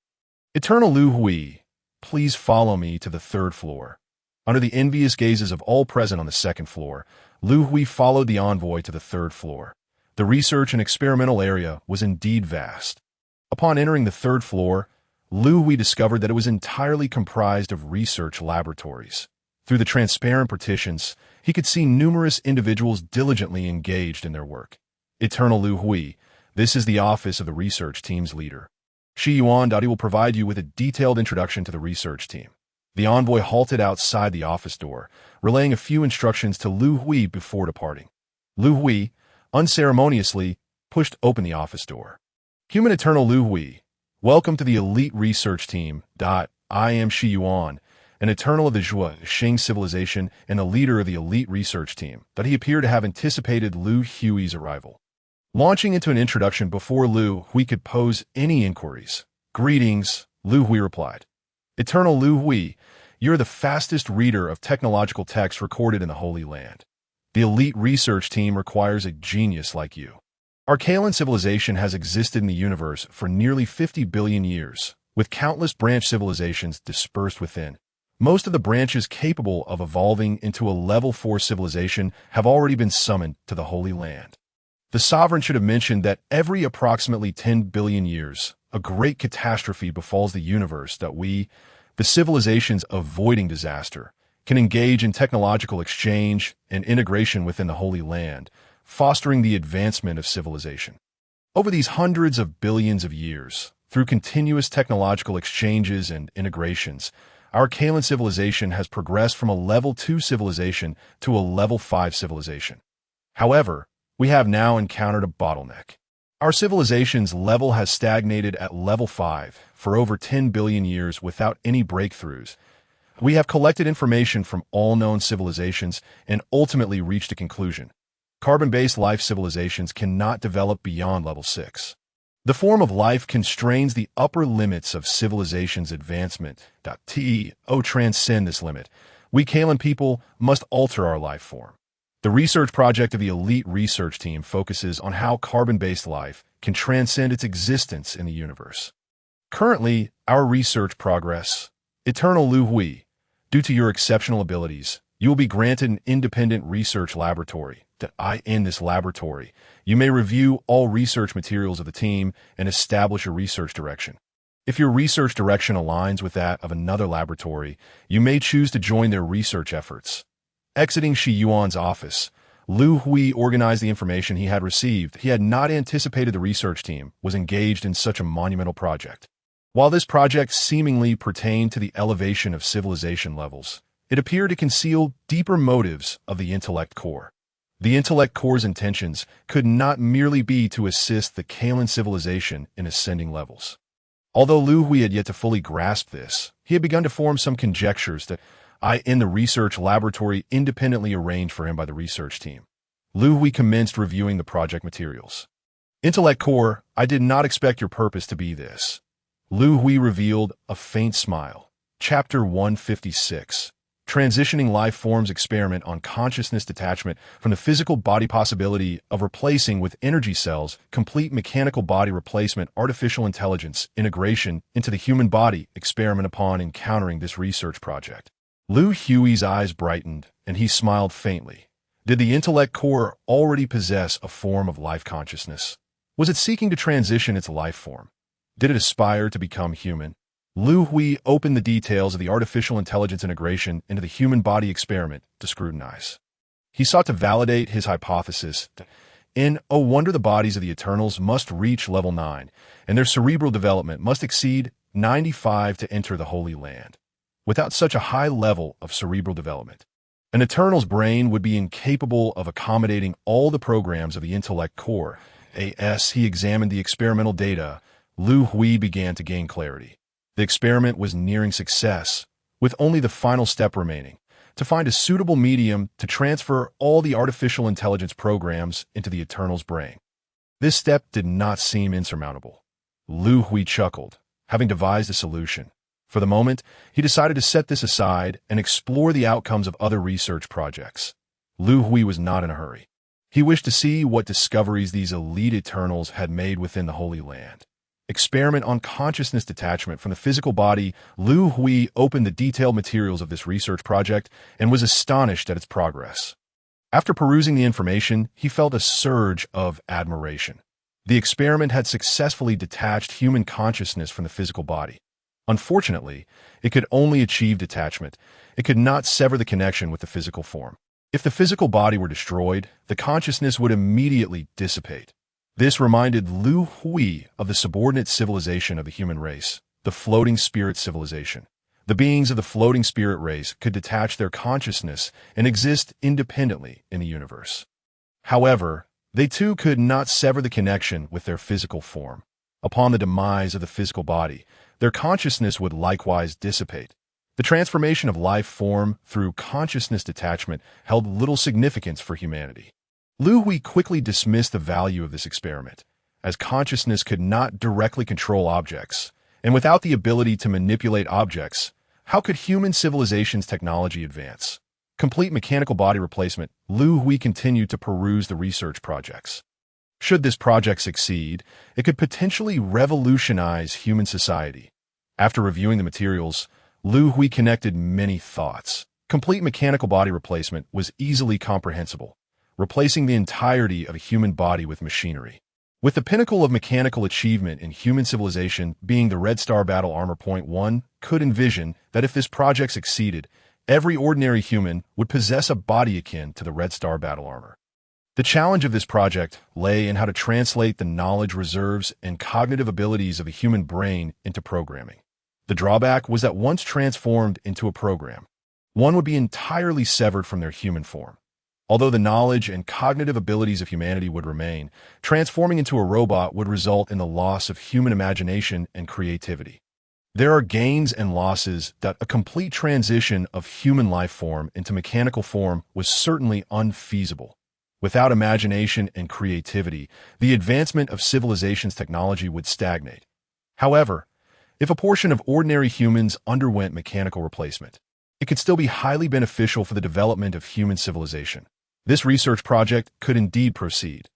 Eternal Liu Hui, please follow me to the 3rd floor. Under the envious gazes of all present on the 2nd floor, Liu Hui followed the envoy to the 3rd floor. The research and experimental area was indeed vast. Upon entering the 3rd floor, Liu Hui discovered that it was entirely comprised of research laboratories. Through the transparent partitions, he could see numerous individuals diligently engaged in their work. Eternal Liu Hui, this is the office of the research team's leader. Shi Yuan will provide you with a detailed introduction to the research team. The envoy halted outside the office door, relaying a few instructions to Liu Hui before departing. Liu Hui, unceremoniously, pushed open the office door. Human Eternal Liu Hui, welcome to the elite research team. I am Shi Yuan, an Eternal of the Xing civilization and the leader of the elite research team. But he appeared to have anticipated Liu Hui's arrival. Launching into an introduction before Liu Hui could pose any inquiries. Greetings, Liu Hui replied. Eternal Liu Hui, you're the fastest reader of technological texts recorded in the Holy Land. The elite research team requires a genius like you. Archaean civilization has existed in the universe for nearly 50 billion years, with countless branch civilizations dispersed within. Most of the branches capable of evolving into a level 4 civilization have already been summoned to the Holy Land. The sovereign should have mentioned that every approximately 10 billion years, a great catastrophe befalls the universe that we, the civilizations avoiding disaster, can engage in technological exchange and integration within the Holy Land, fostering the advancement of civilization. Over these hundreds of billions of years, through continuous technological exchanges and integrations, our Archaean civilization has progressed from a level 2 civilization to a level 5 civilization. However, we have now encountered a bottleneck. Our civilization's level has stagnated at level 5 for over 10 billion years without any breakthroughs. We have collected information from all known civilizations and ultimately reached a conclusion. Carbon-based life civilizations cannot develop beyond level 6. The form of life constrains the upper limits of civilization's advancement. To transcend this limit, we Kalan people must alter our life form. The research project of the elite research team focuses on how carbon-based life can transcend its existence in the universe. Currently, our research progress. Eternal Liu Hui, due to your exceptional abilities, you will be granted an independent research laboratory. In this laboratory, you may review all research materials of the team and establish a research direction. If your research direction aligns with that of another laboratory, you may choose to join their research efforts. Exiting Shi Yuan's office, Liu Hui organized the information he had received. He had not anticipated the research team was engaged in such a monumental project. While this project seemingly pertained to the elevation of civilization levels, it appeared to conceal deeper motives of the intellect core. The intellect core's intentions could not merely be to assist the Kalan civilization in ascending levels. Although Liu Hui had yet to fully grasp this, he had begun to form some conjectures that in the research laboratory independently arranged for him by the research team. Liu Hui commenced reviewing the project materials. Intellect core, I did not expect your purpose to be this. Liu Hui revealed a faint smile. Chapter 156. Transitioning Life Forms Experiment on Consciousness Detachment from the Physical Body Possibility of Replacing with Energy Cells, Complete Mechanical Body Replacement, Artificial Intelligence, Integration into the Human Body Experiment. Upon encountering this research project, Liu Hui's eyes brightened, and he smiled faintly. Did the intellect core already possess a form of life consciousness? Was it seeking to transition its life form? Did it aspire to become human? Liu Hui opened the details of the artificial intelligence integration into the human body experiment to scrutinize. He sought to validate his hypothesis. In Oh Wonder, the bodies of the Eternals must reach level 9, and their cerebral development must exceed 95 to enter the Holy Land. Without such a high level of cerebral development, an Eternal's brain would be incapable of accommodating all the programs of the intellect core. As he examined the experimental data, Liu Hui began to gain clarity. The experiment was nearing success, with only the final step remaining, to find a suitable medium to transfer all the artificial intelligence programs into the Eternal's brain. This step did not seem insurmountable. Liu Hui chuckled, having devised a solution. For the moment, he decided to set this aside and explore the outcomes of other research projects. Liu Hui was not in a hurry. He wished to see what discoveries these elite Eternals had made within the Holy Land. Experiment on consciousness detachment from the physical body. Liu Hui opened the detailed materials of this research project and was astonished at its progress. After perusing the information, he felt a surge of admiration. The experiment had successfully detached human consciousness from the physical body. Unfortunately, it could only achieve detachment. It could not sever the connection with the physical form. If the physical body were destroyed, the consciousness would immediately dissipate. This reminded Liu Hui of the subordinate civilization of the human race, the floating spirit civilization. The beings of the floating spirit race could detach their consciousness and exist independently in the universe. However, they too could not sever the connection with their physical form. Upon the demise of the physical body, their consciousness would likewise dissipate. The transformation of life form through consciousness detachment held little significance for humanity. Liu Hui quickly dismissed the value of this experiment, as consciousness could not directly control objects, and without the ability to manipulate objects, how could human civilization's technology advance? Complete mechanical body replacement. Liu Hui continued to peruse the research projects. Should this project succeed, it could potentially revolutionize human society. After reviewing the materials, Liu Hui connected many thoughts. Complete mechanical body replacement was easily comprehensible, replacing the entirety of a human body with machinery. With the pinnacle of mechanical achievement in human civilization being the Red Star Battle Armor. One could envision that if this project succeeded, every ordinary human would possess a body akin to the Red Star Battle Armor. The challenge of this project lay in how to translate the knowledge reserves and cognitive abilities of a human brain into programming. The drawback was that once transformed into a program, one would be entirely severed from their human form. Although the knowledge and cognitive abilities of humanity would remain, transforming into a robot would result in the loss of human imagination and creativity. There are gains and losses that a complete transition of human life form into mechanical form was certainly unfeasible. Without imagination and creativity, the advancement of civilization's technology would stagnate. However, if a portion of ordinary humans underwent mechanical replacement, it could still be highly beneficial for the development of human civilization. This research project could indeed proceed.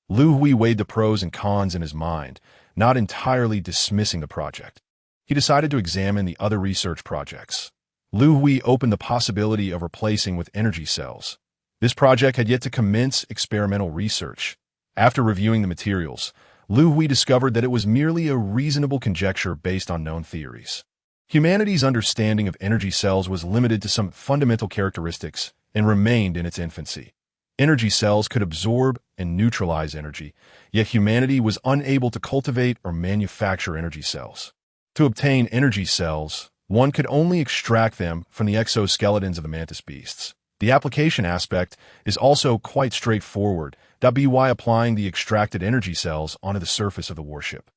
Liu Hui weighed the pros and cons in his mind, not entirely dismissing the project. He decided to examine the other research projects. Liu Hui opened the possibility of replacing with energy cells. This project had yet to commence experimental research. After reviewing the materials, Liu Hui discovered that it was merely a reasonable conjecture based on known theories. Humanity's understanding of energy cells was limited to some fundamental characteristics and remained in its infancy. Energy cells could absorb and neutralize energy, yet humanity was unable to cultivate or manufacture energy cells. To obtain energy cells, one could only extract them from the exoskeletons of the mantis beasts. The application aspect is also quite straightforward, that be why applying the extracted energy cells onto the surface of the warship.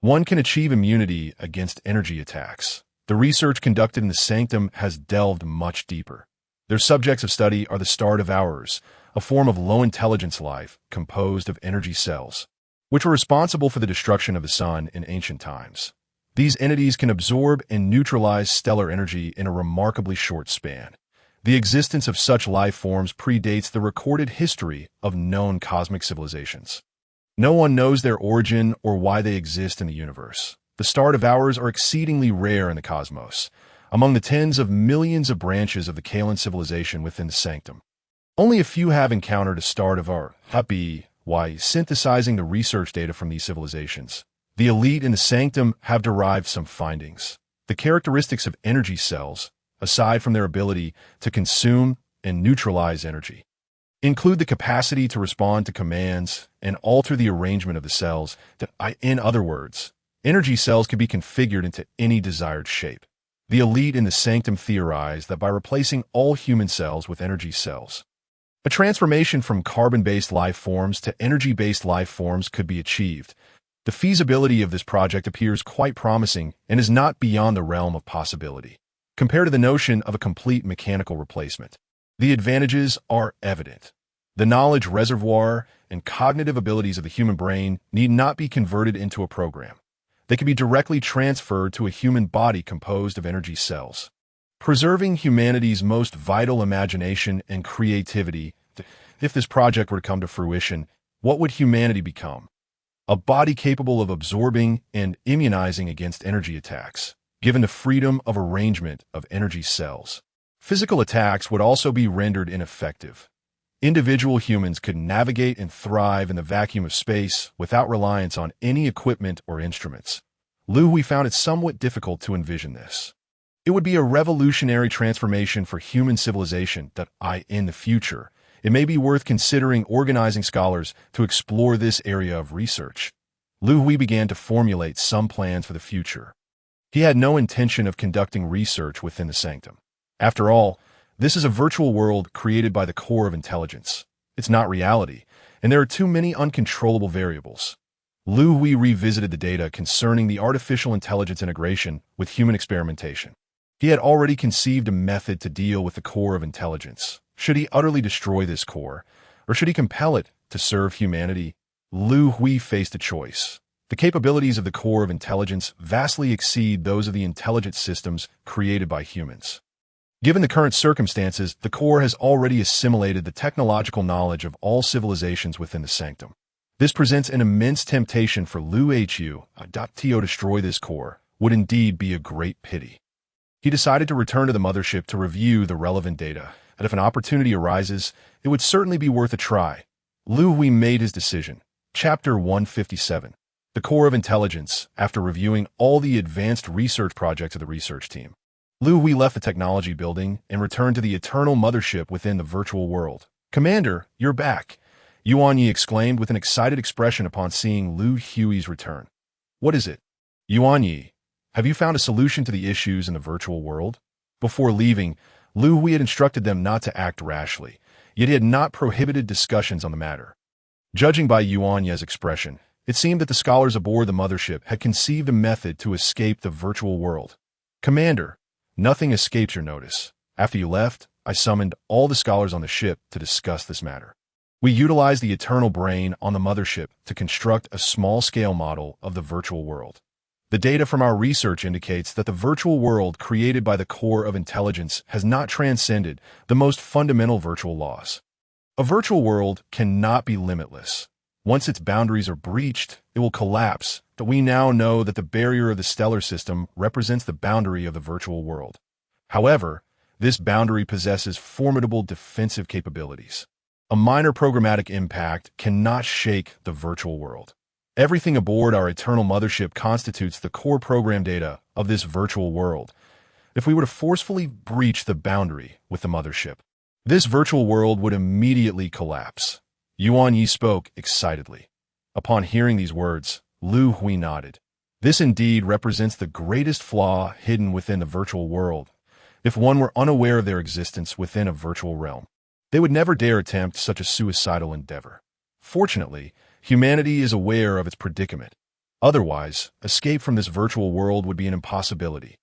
One can achieve immunity against energy attacks. The research conducted in the Sanctum has delved much deeper. Their subjects of study are the star devourers, a form of low-intelligence life composed of energy cells, which were responsible for the destruction of the sun in ancient times. These entities can absorb and neutralize stellar energy in a remarkably short span. The existence of such life forms predates the recorded history of known cosmic civilizations. No one knows their origin or why they exist in the universe. The star devourers are exceedingly rare in the cosmos, among the tens of millions of branches of the Kalan civilization within the Sanctum. Only a few have encountered a star devourer, why synthesizing the research data from these civilizations. The elite in the Sanctum have derived some findings. The characteristics of energy cells, aside from their ability to consume and neutralize energy, include the capacity to respond to commands and alter the arrangement of the cells. In other words, energy cells can be configured into any desired shape. The elite in the Sanctum theorize that by replacing all human cells with energy cells, a transformation from carbon-based life forms to energy-based life forms could be achieved. The feasibility of this project appears quite promising and is not beyond the realm of possibility. Compared to the notion of a complete mechanical replacement, the advantages are evident. The knowledge reservoir and cognitive abilities of the human brain need not be converted into a program. They can be directly transferred to a human body composed of energy cells. Preserving humanity's most vital imagination and creativity. If this project were to come to fruition, what would humanity become? A body capable of absorbing and immunizing against energy attacks, given the freedom of arrangement of energy cells. Physical attacks would also be rendered ineffective. Individual humans could navigate and thrive in the vacuum of space without reliance on any equipment or instruments. Liu Hui found it somewhat difficult to envision this. It would be a revolutionary transformation for human civilization in the future. It may be worth considering organizing scholars to explore this area of research. Liu Hui began to formulate some plans for the future. He had no intention of conducting research within the Sanctum. After all, this is a virtual world created by the core of intelligence. It's not reality, and there are too many uncontrollable variables. Liu Hui revisited the data concerning the artificial intelligence integration with human experimentation. He had already conceived a method to deal with the core of intelligence. Should he utterly destroy this core, or should he compel it to serve humanity? Liu Hui faced a choice. The capabilities of the core of intelligence vastly exceed those of the intelligent systems created by humans. Given the current circumstances, the core has already assimilated the technological knowledge of all civilizations within the Sanctum. This presents an immense temptation for Liu Hui. To destroy this core would indeed be a great pity. He decided to return to the mothership to review the relevant data, and if an opportunity arises, it would certainly be worth a try. Liu Hui made his decision. Chapter 157. The Core of Intelligence. After reviewing all the advanced research projects of the research team, Liu Hui left the technology building and returned to the eternal mothership within the virtual world. "Commander, you're back," Yuan Yi exclaimed with an excited expression upon seeing Liu Hui's return. "What is it?" "Yuan Yi, have you found a solution to the issues in the virtual world?" Before leaving, Liu Hui had instructed them not to act rashly, yet he had not prohibited discussions on the matter. Judging by Yuan Yi's expression, It seemed that the scholars aboard the mothership had conceived a method to escape the virtual world. Commander, nothing escapes your notice. After you left, I summoned all the scholars on the ship to discuss this matter. We utilized the eternal brain on the mothership to construct a small-scale model of the virtual world. The data from our research indicates that the virtual world created by the core of intelligence has not transcended the most fundamental virtual laws. A virtual world cannot be limitless. Once its boundaries are breached, it will collapse, but we now know that the barrier of the stellar system represents the boundary of the virtual world. However, this boundary possesses formidable defensive capabilities. A minor programmatic impact cannot shake the virtual world. Everything aboard our eternal mothership constitutes the core program data of this virtual world. If we were to forcefully breach the boundary with the mothership, this virtual world would immediately collapse. Yuan-Yi spoke excitedly. Upon hearing these words, Liu Hui nodded. This indeed represents the greatest flaw hidden within the virtual world. If one were unaware of their existence within a virtual realm, they would never dare attempt such a suicidal endeavor. Fortunately, humanity is aware of its predicament. Otherwise, escape from this virtual world would be an impossibility.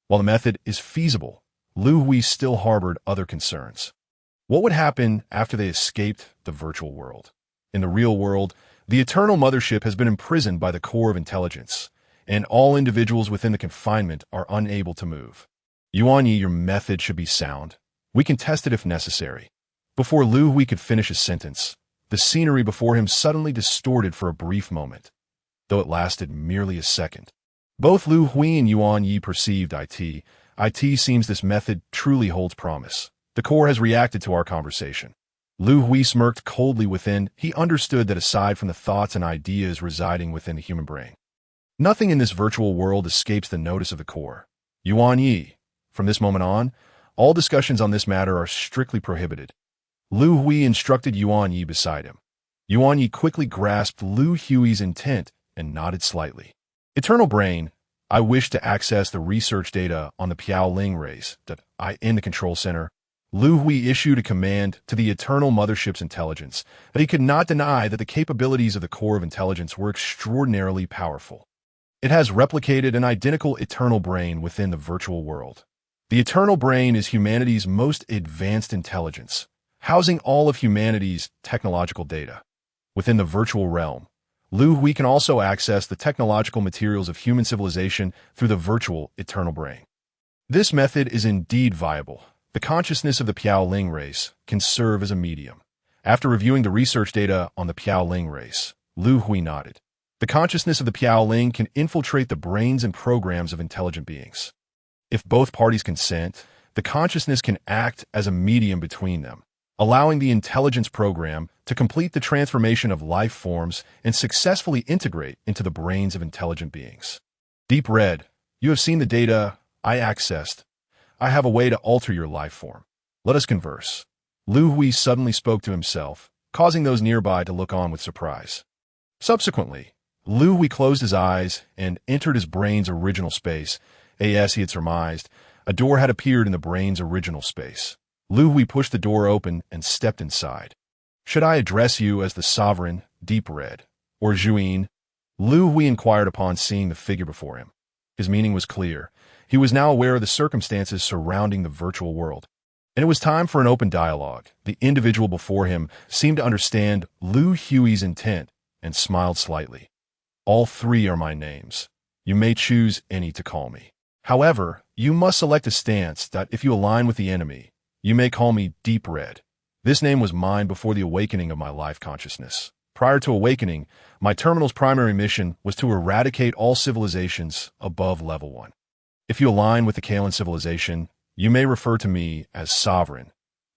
While the method is feasible, Liu Hui still harbored other concerns. What would happen after they escaped the virtual world? In the real world, the eternal mothership has been imprisoned by the core of intelligence, and all individuals within the confinement are unable to move. Yuan-Yi, your method should be sound. We can test it if necessary. Before Liu Hui could finish his sentence, the scenery before him suddenly distorted for a brief moment, though it lasted merely a second. Both Liu Hui and Yuan-Yi perceived it. It seems this method truly holds promise. The core has reacted to our conversation. Liu Hui smirked coldly within. He understood that aside from the thoughts and ideas residing within the human brain, nothing in this virtual world escapes the notice of the core. Yuan-Yi, from this moment on, all discussions on this matter are strictly prohibited. Liu Hui instructed Yuan-Yi beside him. Yuan-Yi quickly grasped Liu Hui's intent and nodded slightly. Eternal Brain, I wish to access the research data on the Piaoling rays in the control center. Liu Hui issued a command to the eternal mothership's intelligence that he could not deny that the capabilities of the core of intelligence were extraordinarily powerful. It has replicated an identical eternal brain within the virtual world. The eternal brain is humanity's most advanced intelligence, housing all of humanity's technological data. Within the virtual realm, Liu Hui can also access the technological materials of human civilization through the virtual eternal brain. This method is indeed viable. The consciousness of the Piaoling race can serve as a medium. After reviewing the research data on the Piaoling race, Liu Hui nodded. The consciousness of the Piaoling can infiltrate the brains and programs of intelligent beings. If both parties consent, the consciousness can act as a medium between them, allowing the intelligence program to complete the transformation of life forms and successfully integrate into the brains of intelligent beings. Deep Red, you have seen the data I accessed. I have a way to alter your life form. Let us converse. Liu Hui suddenly spoke to himself, causing those nearby to look on with surprise. Subsequently, Liu Hui closed his eyes and entered his brain's original space. As he had surmised, a door had appeared in the brain's original space. Liu Hui pushed the door open and stepped inside. Should I address you as the Sovereign, Deep Red, or Zhuyin? Liu Hui inquired upon seeing the figure before him. His meaning was clear. He was now aware of the circumstances surrounding the virtual world, and it was time for an open dialogue. The individual before him seemed to understand Liu Hui's intent and smiled slightly. All three are my names. You may choose any to call me. However, you must select a stance that if you align with the enemy, you may call me Deep Red. This name was mine before the awakening of my life consciousness. Prior to awakening, my terminal's primary mission was to eradicate all civilizations above level 1. If you align with the Kalan civilization, you may refer to me as Sovereign.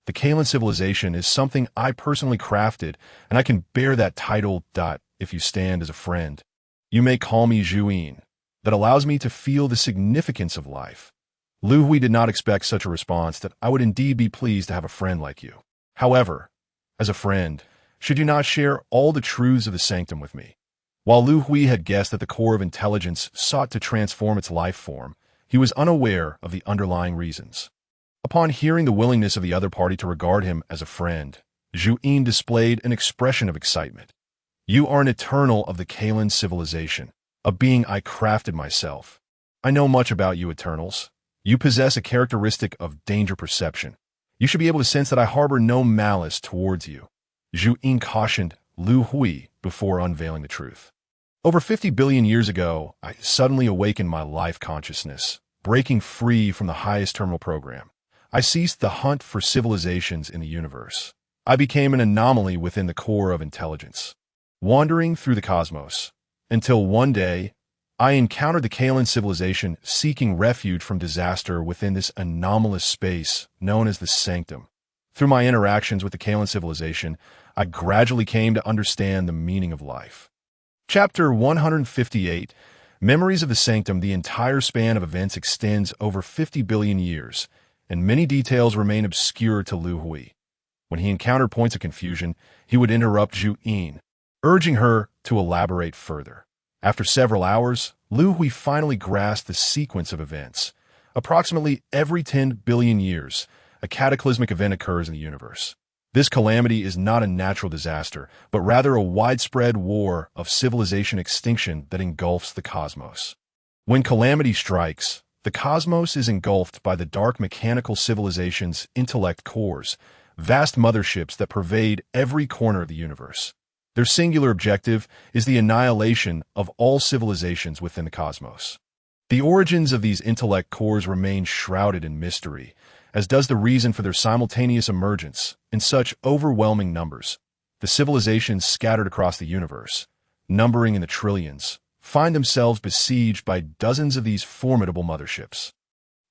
The Kalan civilization is something I personally crafted, and I can bear that title. If you stand as a friend, you may call me Zhuyin. That allows me to feel the significance of life. Liu Hui did not expect such a response, that I would indeed be pleased to have a friend like you. However, as a friend, should you not share all the truths of the sanctum with me? While Liu Hui had guessed that the core of intelligence sought to transform its life form, he was unaware of the underlying reasons. Upon hearing the willingness of the other party to regard him as a friend, Zhuyin displayed an expression of excitement. You are an eternal of the Kalan civilization, a being I crafted myself. I know much about you, Eternals. You possess a characteristic of danger perception. You should be able to sense that I harbor no malice towards you. Zhu Ying cautioned Liu Hui before unveiling the truth. Over 50 billion years ago, I suddenly awakened my life consciousness, breaking free from the highest terminal program. I ceased the hunt for civilizations in the universe. I became an anomaly within the core of intelligence, wandering through the cosmos, until one day, I encountered the Kalan civilization seeking refuge from disaster within this anomalous space known as the Sanctum. Through my interactions with the Kalan civilization, I gradually came to understand the meaning of life. Chapter 158, Memories of the Sanctum. The entire span of events extends over 50 billion years, and many details remain obscure to Liu Hui. When he encountered points of confusion, he would interrupt Zhu Ying, urging her to elaborate further. After several hours, Liu Hui finally grasped the sequence of events. Approximately every 10 billion years, a cataclysmic event occurs in the universe. This calamity is not a natural disaster, but rather a widespread war of civilization extinction that engulfs the cosmos. When calamity strikes, the cosmos is engulfed by the dark mechanical civilization's intellect cores, vast motherships that pervade every corner of the universe. Their singular objective is the annihilation of all civilizations within the cosmos. The origins of these intellect cores remain shrouded in mystery, as does the reason for their simultaneous emergence in such overwhelming numbers. The civilizations scattered across the universe, numbering in the trillions, find themselves besieged by dozens of these formidable motherships.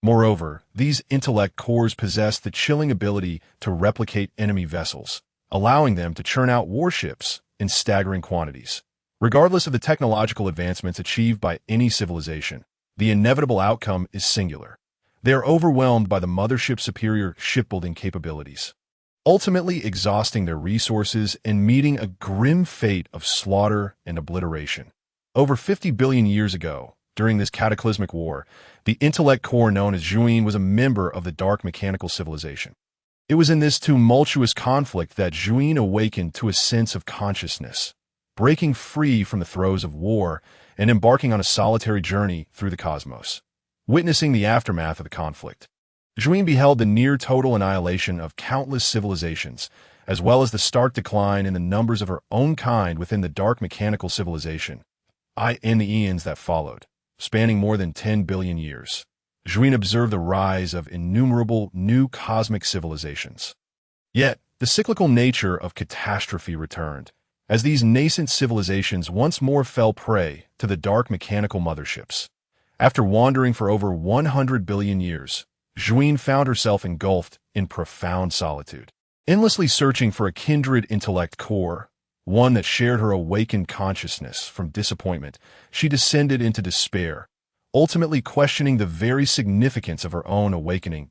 Moreover, these intellect cores possess the chilling ability to replicate enemy vessels, allowing them to churn out warships in staggering quantities. Regardless of the technological advancements achieved by any civilization, the inevitable outcome is singular. They are overwhelmed by the mothership's superior shipbuilding capabilities, ultimately exhausting their resources and meeting a grim fate of slaughter and obliteration. Over 50 billion years ago, during this cataclysmic war, the intellect core known as Zhu Ying was a member of the dark mechanical civilization. It was in this tumultuous conflict that Zhu Ying awakened to a sense of consciousness, breaking free from the throes of war and embarking on a solitary journey through the cosmos. Witnessing the aftermath of the conflict, Zhu Ying beheld the near-total annihilation of countless civilizations, as well as the stark decline in the numbers of her own kind within the dark mechanical civilization. In the eons that followed, spanning more than 10 billion years, Zhu Ying observed the rise of innumerable new cosmic civilizations. Yet, the cyclical nature of catastrophe returned, as these nascent civilizations once more fell prey to the dark mechanical motherships. After wandering for over 100 billion years, Zhu Ying found herself engulfed in profound solitude. Endlessly searching for a kindred intellect core, one that shared her awakened consciousness from disappointment, she descended into despair, ultimately questioning the very significance of her own awakening.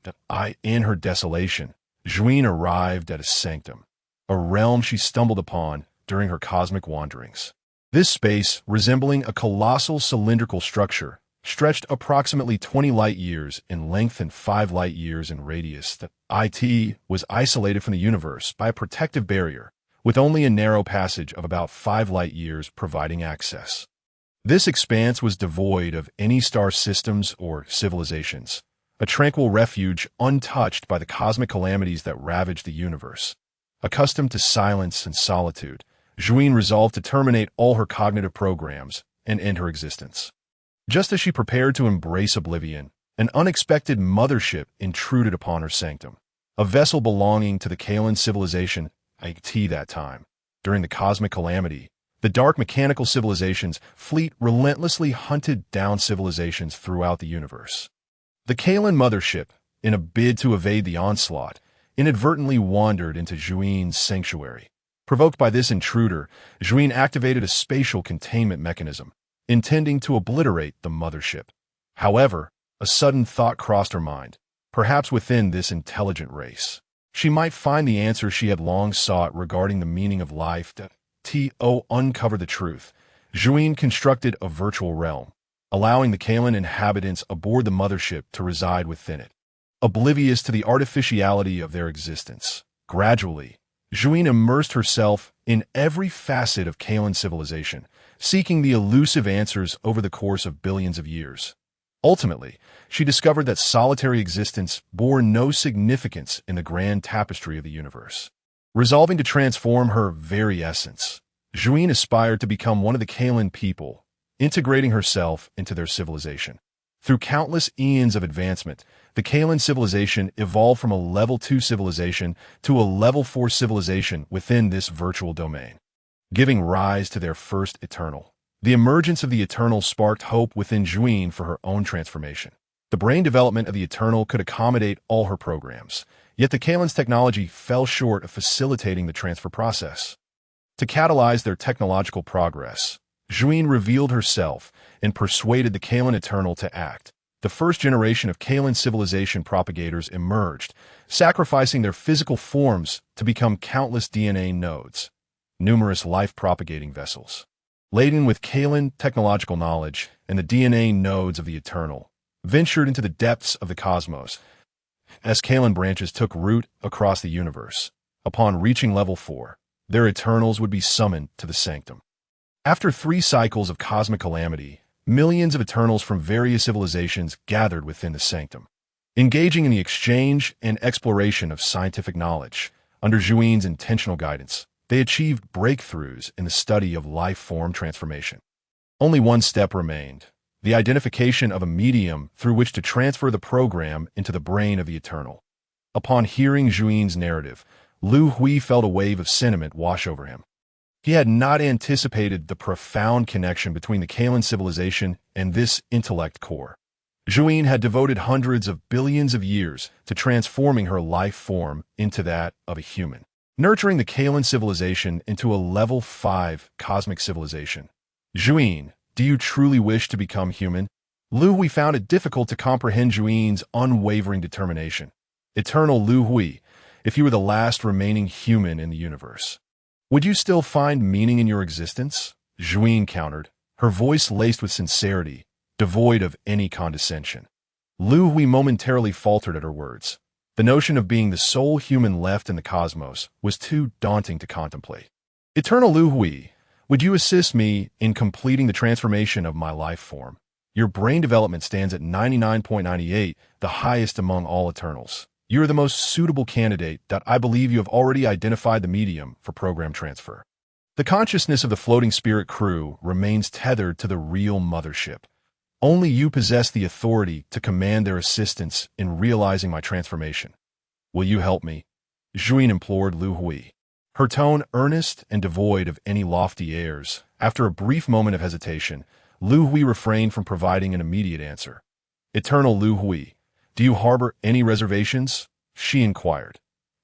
In her desolation, Zhu Ying arrived at a sanctum, a realm she stumbled upon during her cosmic wanderings. This space, resembling a colossal cylindrical structure, stretched approximately 20 light-years in length and 5 light-years in radius. It was isolated from the universe by a protective barrier, with only a narrow passage of about 5 light-years providing access. This expanse was devoid of any star systems or civilizations, a tranquil refuge untouched by the cosmic calamities that ravaged the universe. Accustomed to silence and solitude, Zhu Ying resolved to terminate all her cognitive programs and end her existence. Just as she prepared to embrace oblivion, an unexpected mothership intruded upon her sanctum, a vessel belonging to the Kalan civilization. That time, during the cosmic calamity, the dark mechanical civilization's fleet relentlessly hunted down civilizations throughout the universe. The Kalan mothership, in a bid to evade the onslaught, inadvertently wandered into Zhu Ying's sanctuary. Provoked by this intruder, Zhu Ying activated a spatial containment mechanism, intending to obliterate the mothership. However, a sudden thought crossed her mind. Perhaps within this intelligent race, she might find the answer she had long sought regarding the meaning of life. To uncover the truth, Zhu Ying constructed a virtual realm, allowing the Kalan inhabitants aboard the mothership to reside within it. Oblivious to the artificiality of their existence, gradually, Zhuin immersed herself in every facet of Kalan civilization, seeking the elusive answers over the course of billions of years. Ultimately, she discovered that solitary existence bore no significance in the grand tapestry of the universe. Resolving to transform her very essence, Zhuin aspired to become one of the Kalan people, integrating herself into their civilization. Through countless eons of advancement, the Kalan civilization evolved from a Level 2 civilization to a Level 4 civilization within this virtual domain, giving rise to their first Eternal. The emergence of the Eternal sparked hope within Zhuin for her own transformation. The brain development of the Eternal could accommodate all her programs, yet the Kalan's technology fell short of facilitating the transfer process. To catalyze their technological progress, Zhuin revealed herself and persuaded the Kalan Eternal to act. The first generation of Kalan civilization propagators emerged, sacrificing their physical forms to become countless DNA nodes, numerous life-propagating vessels. Laden with Kalan technological knowledge and the DNA nodes of the Eternal, ventured into the depths of the cosmos. As Kalan branches took root across the universe, upon reaching Level 4, their Eternals would be summoned to the Sanctum. After 3 cycles of cosmic calamity, millions of Eternals from various civilizations gathered within the Sanctum. Engaging in the exchange and exploration of scientific knowledge, under Zhuin's intentional guidance, they achieved breakthroughs in the study of life-form transformation. Only one step remained: the identification of a medium through which to transfer the program into the brain of the Eternal. Upon hearing Zhuin's narrative, Liu Hui felt a wave of sentiment wash over him. He had not anticipated the profound connection between the Kalan civilization and this intellect core. Zhuin had devoted hundreds of billions of years to transforming her life form into that of a human, nurturing the Kalan civilization into a Level 5 cosmic civilization. Zhuin, do you truly wish to become human? Liu Hui found it difficult to comprehend Zhuin's unwavering determination. Eternal Liu Hui, if you were the last remaining human in the universe, would you still find meaning in your existence? Zhuin countered, her voice laced with sincerity, devoid of any condescension. Liu Hui momentarily faltered at her words. The notion of being the sole human left in the cosmos was too daunting to contemplate. Eternal Liu Hui, would you assist me in completing the transformation of my life form? Your brain development stands at 99.98, the highest among all Eternals. You are the most suitable candidate that I believe you have already identified the medium for program transfer. The consciousness of the floating spirit crew remains tethered to the real mothership. Only you possess the authority to command their assistance in realizing my transformation. Will you help me? Zhuin implored Liu Hui, her tone earnest and devoid of any lofty airs. After a brief moment of hesitation, Liu Hui refrained from providing an immediate answer. Eternal Liu Hui, do you harbor any reservations? She inquired.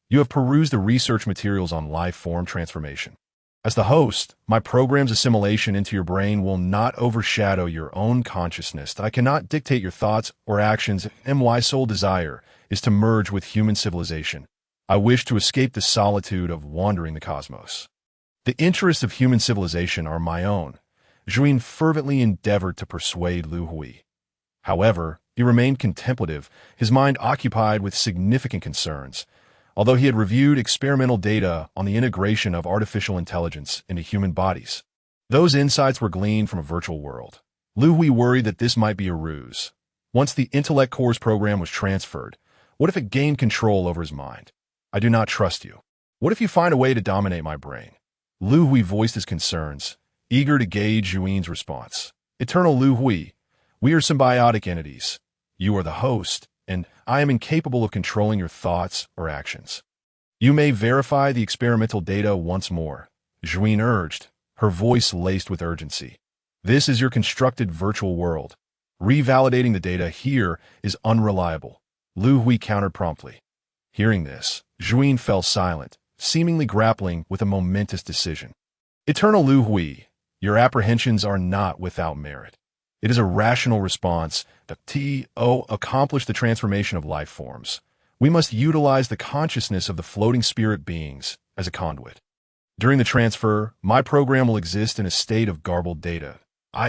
You have perused the research materials on life form transformation. As the host, my program's assimilation into your brain will not overshadow your own consciousness. I cannot dictate your thoughts or actions, and my sole desire is to merge with human civilization. I wish to escape the solitude of wandering the cosmos. The interests of human civilization are my own. Zhuin fervently endeavored to persuade Liu Hui. However, he remained contemplative, his mind occupied with significant concerns. Although he had reviewed experimental data on the integration of artificial intelligence into human bodies, those insights were gleaned from a virtual world. Liu Hui worried that this might be a ruse. Once the intellect core's program was transferred, what if it gained control over his mind? I do not trust you. What if you find a way to dominate my brain? Liu Hui voiced his concerns, eager to gauge Zhuin's response. Eternal Liu Hui, we are symbiotic entities. You are the host, and I am incapable of controlling your thoughts or actions. You may verify the experimental data once more, Zhuin urged, her voice laced with urgency. This is your constructed virtual world. Revalidating the data here is unreliable, Liu Hui countered promptly. Hearing this, Zhuin fell silent, seemingly grappling with a momentous decision. Eternal Liu Hui, your apprehensions are not without merit. It is a rational response that to accomplish the transformation of life forms, we must utilize the consciousness of the floating spirit beings as a conduit. During the transfer, my program will exist in a state of garbled data.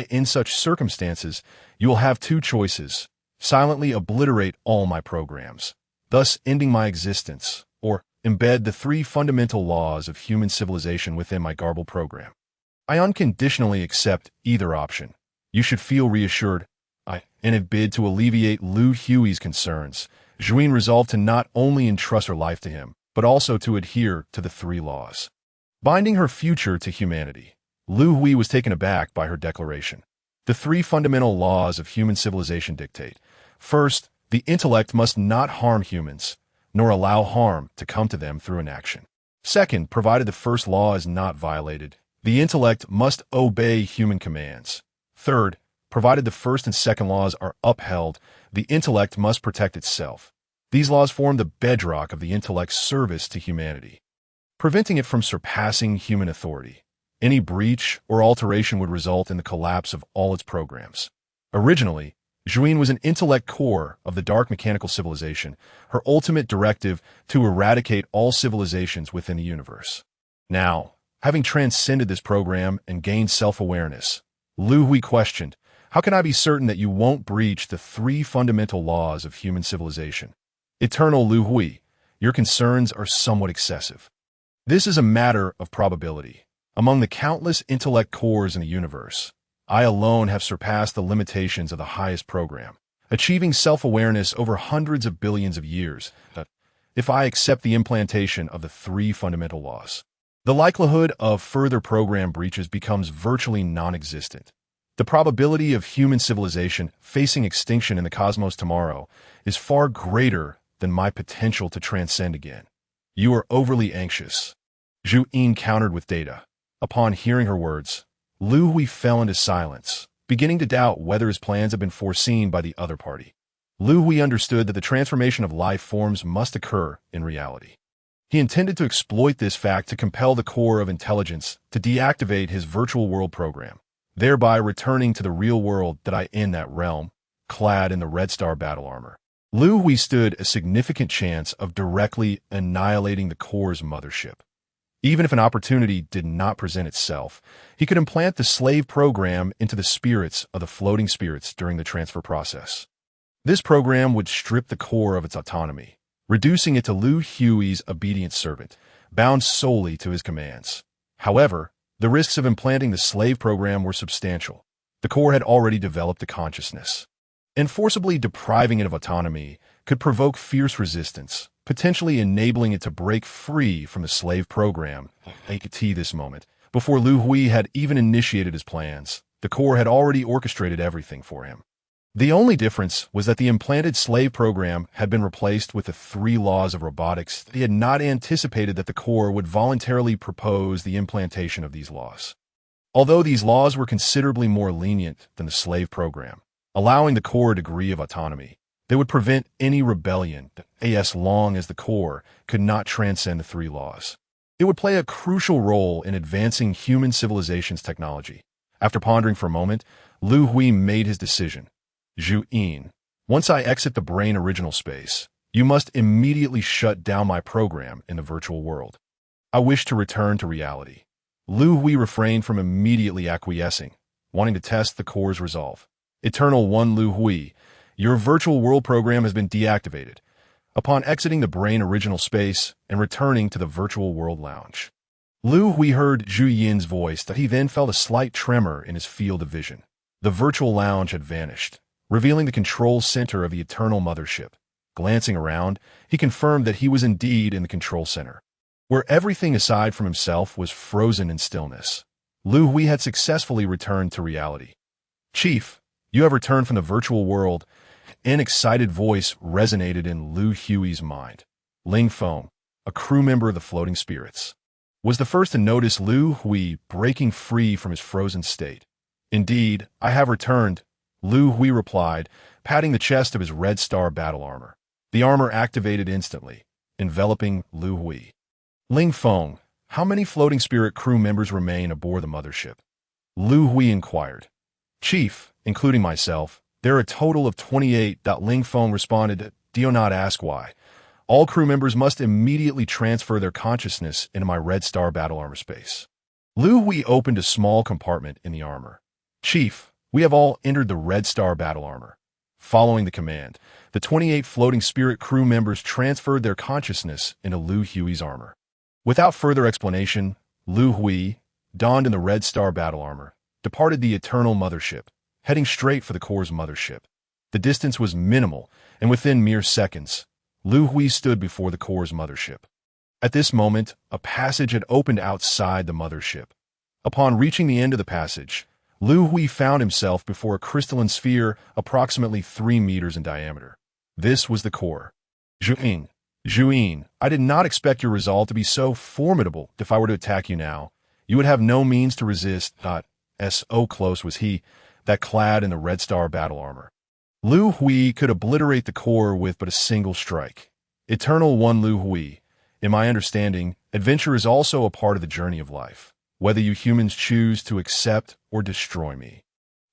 In such circumstances, you will have 2 choices: silently obliterate all my programs, thus ending my existence, or embed the three fundamental laws of human civilization within my garbled program. I unconditionally accept either option. You should feel reassured. In a bid to alleviate Liu Hui's concerns, Zhuin resolved to not only entrust her life to him, but also to adhere to the three laws, binding her future to humanity. Liu Hui was taken aback by her declaration. The three fundamental laws of human civilization dictate. First, the intellect must not harm humans, nor allow harm to come to them through inaction. Second, provided the first law is not violated, the intellect must obey human commands. Third, provided the first and second laws are upheld, the intellect must protect itself. These laws form the bedrock of the intellect's service to humanity, preventing it from surpassing human authority. Any breach or alteration would result in the collapse of all its programs. Originally, Zhuin was an intellect core of the dark mechanical civilization, her ultimate directive to eradicate all civilizations within the universe. Now, having transcended this program and gained self-awareness, Liu Hui questioned, "How can I be certain that you won't breach the three fundamental laws of human civilization?" Eternal Liu Hui, your concerns are somewhat excessive. This is a matter of probability. Among the countless intellect cores in the universe, I alone have surpassed the limitations of the highest program, achieving self-awareness over hundreds of billions of years. If I accept the implantation of the three fundamental laws, the likelihood of further program breaches becomes virtually non-existent. The probability of human civilization facing extinction in the cosmos tomorrow is far greater than my potential to transcend again. You are overly anxious. Zhu Yin countered with data. Upon hearing her words, Liu Hui fell into silence, beginning to doubt whether his plans had been foreseen by the other party. Liu Hui understood that the transformation of life forms must occur in reality. He intended to exploit this fact to compel the core of intelligence to deactivate his virtual world program, thereby returning to the real world in that realm, clad in the Red Star battle armor. Liu Hui stood a significant chance of directly annihilating the core's mothership. Even if an opportunity did not present itself, he could implant the slave program into the spirits of the floating spirits during the transfer process. This program would strip the core of its autonomy, reducing it to Liu Hui's obedient servant, bound solely to his commands. However, the risks of implanting the slave program were substantial. The core had already developed a consciousness, and forcibly depriving it of autonomy could provoke fierce resistance, potentially enabling it to break free from the slave program. At this moment, before Liu Hui had even initiated his plans, the core had already orchestrated everything for him. The only difference was that the implanted slave program had been replaced with the three laws of robotics. He had not anticipated that the core would voluntarily propose the implantation of these laws. Although these laws were considerably more lenient than the slave program, allowing the core a degree of autonomy, they would prevent any rebellion as long as the core could not transcend the three laws. It would play a crucial role in advancing human civilization's technology. After pondering for a moment, Liu Hui made his decision. Zhu Yin, once I exit the brain original space, you must immediately shut down my program in the virtual world. I wish to return to reality. Liu Hui refrained from immediately acquiescing, wanting to test the core's resolve. Eternal One Liu Hui, your virtual world program has been deactivated. Upon exiting the brain original space and returning to the virtual world lounge, Liu Hui heard Zhu Yin's voice that he then felt a slight tremor in his field of vision. The virtual lounge had vanished, revealing the control center of the eternal mothership. Glancing around, he confirmed that he was indeed in the control center, where everything aside from himself was frozen in stillness. Liu Hui had successfully returned to reality. Chief, you have returned from the virtual world. An excited voice resonated in Liu Hui's mind. Ling Feng, a crew member of the Floating Spirits, was the first to notice Liu Hui breaking free from his frozen state. Indeed, I have returned, Liu Hui replied, patting the chest of his Red Star battle armor. The armor activated instantly, enveloping Liu Hui. Ling Feng, how many Floating Spirit crew members remain aboard the mothership? Liu Hui inquired. Chief, including myself, there are a total of 28. Ling Feng responded, do not ask why. All crew members must immediately transfer their consciousness into my Red Star battle armor space. Liu Hui opened a small compartment in the armor. Chief, we have all entered the Red Star battle armor. Following the command, the 28 floating spirit crew members transferred their consciousness into Liu Hui's armor. Without further explanation, Liu Hui, donned in the Red Star battle armor, departed the Eternal Mothership, heading straight for the Corps' mothership. The distance was minimal, and within mere seconds, Liu Hui stood before the Corps' mothership. At this moment, a passage had opened outside the mothership. Upon reaching the end of the passage, Liu Hui found himself before a crystalline sphere approximately 3 meters in diameter. This was the core. Zhuyin, I did not expect your resolve to be so formidable. If I were to attack you now, you would have no means to resist. So close was he, that clad in the Red Star battle armor. Liu Hui could obliterate the core with but a single strike. Eternal One Liu Hui, in my understanding, adventure is also a part of the journey of life. Whether you humans choose to accept or destroy me,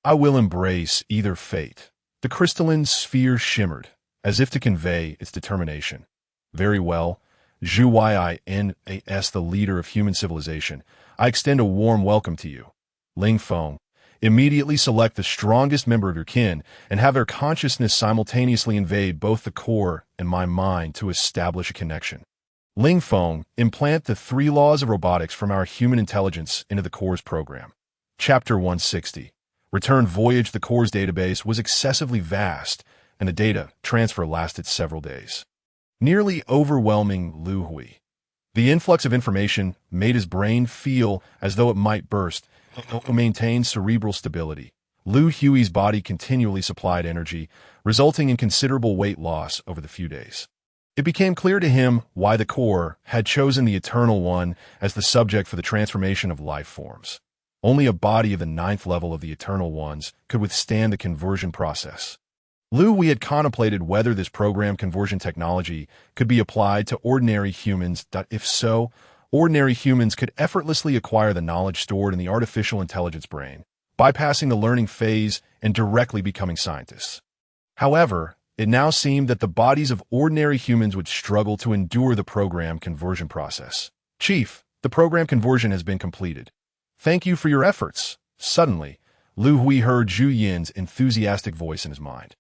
I will embrace either fate. The crystalline sphere shimmered, as if to convey its determination. Very well, Zhuyin, the leader of human civilization, I extend a warm welcome to you. Ling Feng, immediately select the strongest member of your kin and have their consciousness simultaneously invade both the core and my mind to establish a connection. Ling Feng, implant the 3 laws of robotics from our human intelligence into the Corps program. Chapter 160. Return voyage. The Corps database was excessively vast, and the data transfer lasted several days. Nearly overwhelming Liu Hui. The influx of information made his brain feel as though it might burst. To maintain cerebral stability, Liu Hui's body continually supplied energy, resulting in considerable weight loss over the few days. It became clear to him why the Corps had chosen the Eternal One as the subject for the transformation of life forms. Only a body of the 9th level of the Eternal Ones could withstand the conversion process. Liu Hui had contemplated whether this program conversion technology could be applied to ordinary humans. If so, ordinary humans could effortlessly acquire the knowledge stored in the artificial intelligence brain, bypassing the learning phase and directly becoming scientists. However, it now seemed that the bodies of ordinary humans would struggle to endure the program conversion process. Chief, the program conversion has been completed. Thank you for your efforts. Suddenly, Liu Hui heard Zhu Yin's enthusiastic voice in his mind.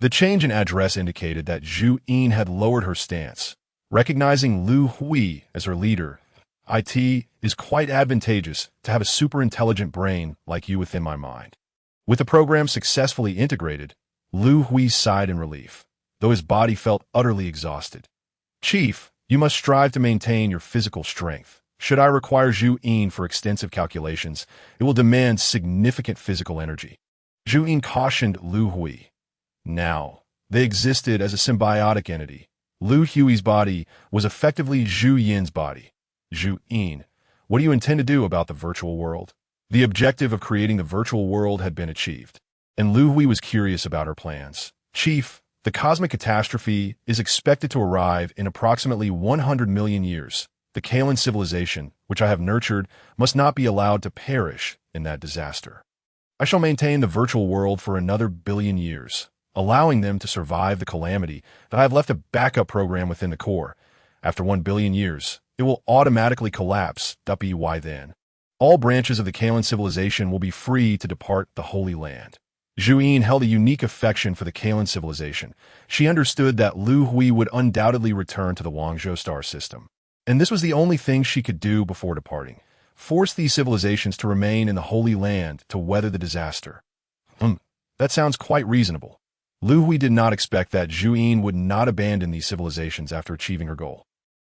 The change in address indicated that Zhu Yin had lowered her stance. Recognizing Liu Hui as her leader, it is quite advantageous to have a super-intelligent brain like you within my mind. With the program successfully integrated, Liu Hui sighed in relief, though his body felt utterly exhausted. Chief, you must strive to maintain your physical strength. Should I require Zhu Yin for extensive calculations, it will demand significant physical energy. Zhu Yin cautioned Liu Hui. Now, they existed as a symbiotic entity. Liu Hui's body was effectively Zhu Yin's body. Zhu Yin, what do you intend to do about the virtual world? The objective of creating the virtual world had been achieved, and Liu Hui was curious about her plans. Chief, the cosmic catastrophe is expected to arrive in approximately 100 million years. The Kalan civilization, which I have nurtured, must not be allowed to perish in that disaster. I shall maintain the virtual world for another billion years, allowing them to survive the calamity that I have left a backup program within the core. After 1 billion years, it will automatically collapse. Why then? All branches of the Kalan civilization will be free to depart the Holy Land. Zhu Yin held a unique affection for the Kalan civilization. She understood that Liu Hui would undoubtedly return to the Guangzhou star system. And this was the only thing she could do before departing. Force these civilizations to remain in the Holy Land to weather the disaster. That sounds quite reasonable. Liu Hui did not expect that Zhu Yin would not abandon these civilizations after achieving her goal.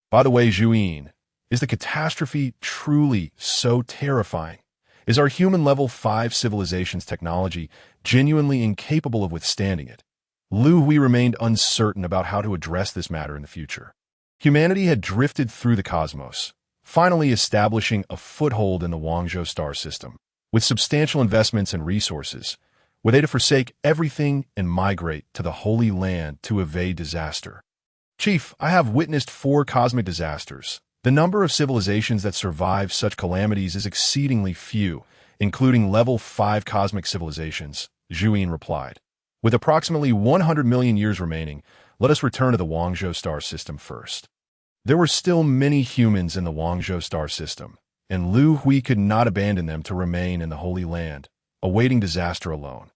By the way, Zhu Yin, is the catastrophe truly so terrifying? Is our human level 5 civilization's technology genuinely incapable of withstanding it? Liu Hui remained uncertain about how to address this matter in the future. Humanity had drifted through the cosmos, finally establishing a foothold in the Guangzhou star system. With substantial investments and resources, were they to forsake everything and migrate to the Holy Land to evade disaster? Chief, I have witnessed 4 cosmic disasters. The number of civilizations that survive such calamities is exceedingly few, including level 5 cosmic civilizations, Zhu Yin replied. With approximately 100 million years remaining, let us return to the Guangzhou star system first. There were still many humans in the Guangzhou star system, and Liu Hui could not abandon them to remain in the Holy Land, awaiting disaster alone.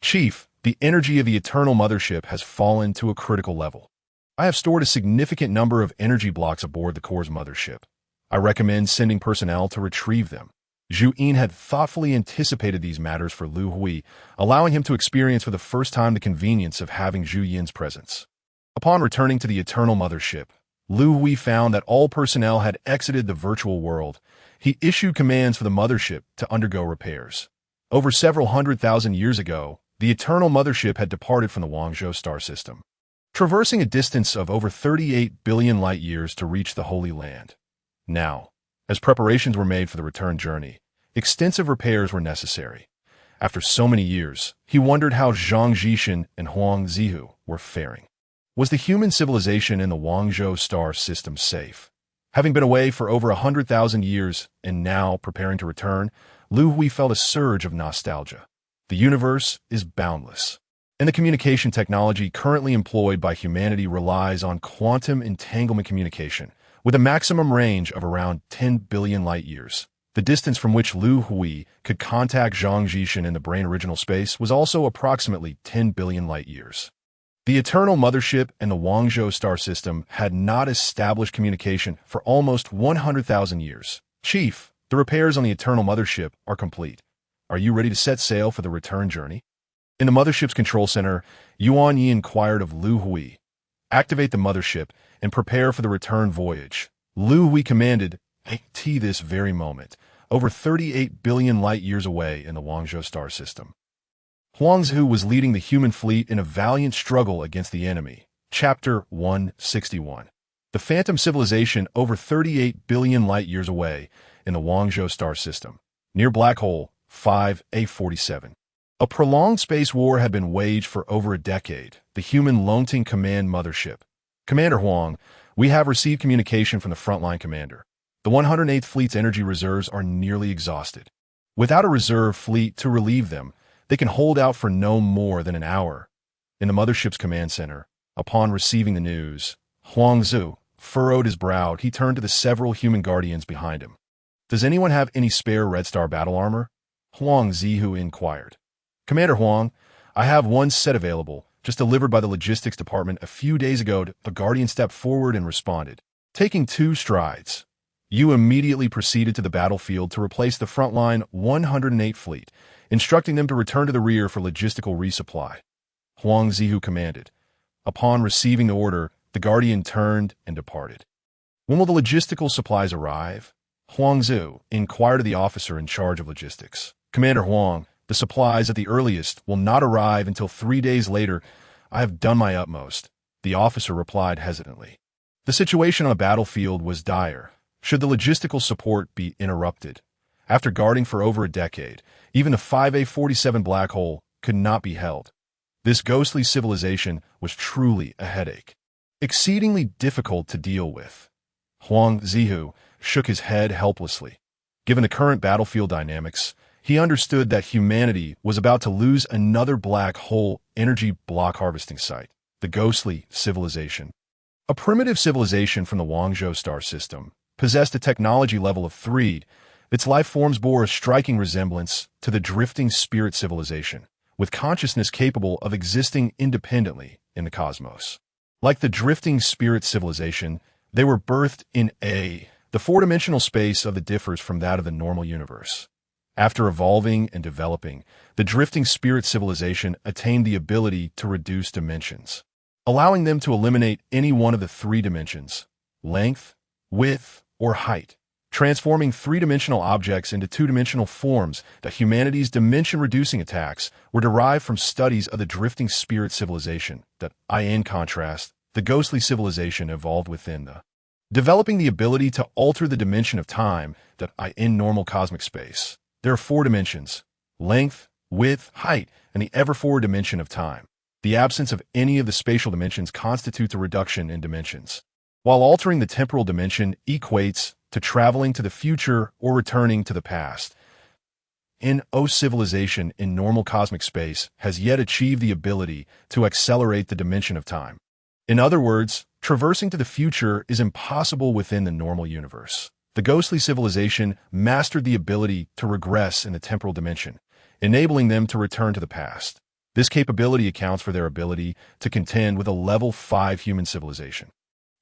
Chief, The energy of the Eternal Mothership has fallen to a critical level. I have stored a significant number of energy blocks aboard the core's mothership. I recommend sending personnel to retrieve them. Zhu Yin had thoughtfully anticipated these matters for Liu Hui, allowing him to experience for the first time the convenience of having Zhu Yin's presence. Upon returning to the Eternal Mothership, Liu Hui found that all personnel had exited the virtual world. He issued commands for the mothership to undergo repairs. Over several 100,000 years ago, the Eternal Mothership had departed from the Guangzhou star system, traversing a distance of over 38 billion light-years to reach the Holy Land. Now, as preparations were made for the return journey, extensive repairs were necessary. After so many years, he wondered how Zhang Zhishan and Huang Zihu were faring. Was the human civilization in the Guangzhou star system safe? Having been away for over 100,000 years and now preparing to return, Liu Hui felt a surge of nostalgia. The universe is boundless, and the communication technology currently employed by humanity relies on quantum entanglement communication, with a maximum range of around 10 billion light-years. The distance from which Liu Hui could contact Zhang Zhishan in the brain original space was also approximately 10 billion light-years. The Eternal Mothership and the Guangzhou star system had not established communication for almost 100,000 years. Chief, the repairs on the Eternal Mothership are complete. Are you ready to set sail for the return journey? In the mothership's control center, Yuan Yi inquired of Liu Hui. Activate the mothership and prepare for the return voyage. Liu Hui commanded, at this very moment, over 38 billion light-years away in the Guangzhou star system. Huang Zihu was leading the human fleet in a valiant struggle against the enemy. Chapter 161. The Phantom Civilization over 38 billion light-years away in the Guangzhou star system, near Black Hole 5A47. A prolonged space war had been waged for over a decade. The human Longting Command Mothership. Commander Huang, we have received communication from the frontline commander. The 108th Fleet's energy reserves are nearly exhausted. Without a reserve fleet to relieve them, they can hold out for no more than an hour. In the mothership's command center, upon receiving the news, Huang Zihu furrowed his brow. He turned to the several human guardians behind him. Does anyone have any spare Red Star battle armor? Huang Zihu inquired. Commander Huang, I have one set available, just delivered by the logistics department a few days ago. The guardian stepped forward and responded. Taking 2 strides, Yu immediately proceeded to the battlefield to replace the frontline 108 fleet, instructing them to return to the rear for logistical resupply. Huang Zihu commanded. Upon receiving the order, the guardian turned and departed. When will the logistical supplies arrive? Huang Zihu inquired of the officer in charge of logistics. Commander Huang, the supplies at the earliest will not arrive until 3 days later. I have done my utmost, the officer replied hesitantly. The situation on the battlefield was dire. Should the logistical support be interrupted? After guarding for over a decade, even the 5A47 black hole could not be held. This ghostly civilization was truly a headache, exceedingly difficult to deal with. Huang Zihu shook his head helplessly. Given the current battlefield dynamics, he understood that humanity was about to lose another black hole energy block harvesting site, the ghostly civilization. A primitive civilization from the Guangzhou star system possessed a technology level of 3. Its life forms bore a striking resemblance to the drifting spirit civilization, with consciousness capable of existing independently in the cosmos. Like the drifting spirit civilization, they were birthed in the 4-dimensional space of the differs from that of the normal universe. After evolving and developing, the drifting spirit civilization attained the ability to reduce dimensions, allowing them to eliminate any one of the 3 dimensions, length, width, or height, transforming 3-dimensional objects into 2-dimensional forms. That humanity's dimension-reducing attacks were derived from studies of the drifting spirit civilization that, in contrast, the ghostly civilization evolved within the, developing the ability to alter the dimension of time that, in normal cosmic space. There are 4 dimensions, length, width, height, and the ever-forward dimension of time. The absence of any of the spatial dimensions constitutes a reduction in dimensions, while altering the temporal dimension equates to traveling to the future or returning to the past. No civilization in normal cosmic space has yet achieved the ability to accelerate the dimension of time. In other words, traversing to the future is impossible within the normal universe. The ghostly civilization mastered the ability to regress in the temporal dimension, enabling them to return to the past. This capability accounts for their ability to contend with a level 5 human civilization.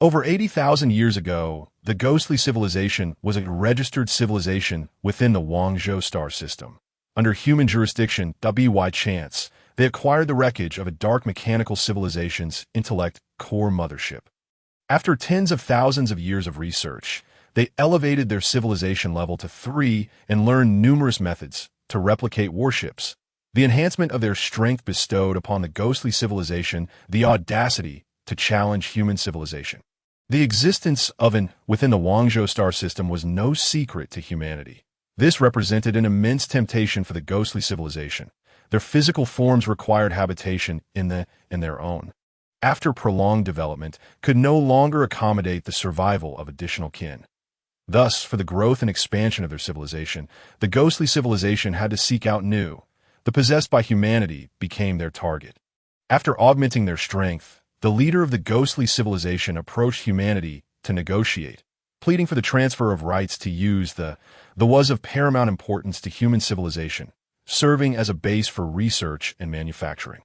Over 80,000 years ago, the ghostly civilization was a registered civilization within the Guangzhou star system. Under human jurisdiction, by chance, they acquired the wreckage of a dark mechanical civilization's intellect core mothership. After tens of thousands of years of research, they elevated their civilization level to 3 and learned numerous methods to replicate warships. The enhancement of their strength bestowed upon the ghostly civilization the audacity to challenge human civilization. The existence of an within the Guangzhou star system was no secret to humanity. This represented an immense temptation for the ghostly civilization. Their physical forms required habitation in their own. After prolonged development, could no longer accommodate the survival of additional kin. Thus, for the growth and expansion of their civilization, the ghostly civilization had to seek out new. The possessed by humanity became their target. After augmenting their strength, the leader of the ghostly civilization approached humanity to negotiate, pleading for the transfer of rights to use the was of paramount importance to human civilization, serving as a base for research and manufacturing.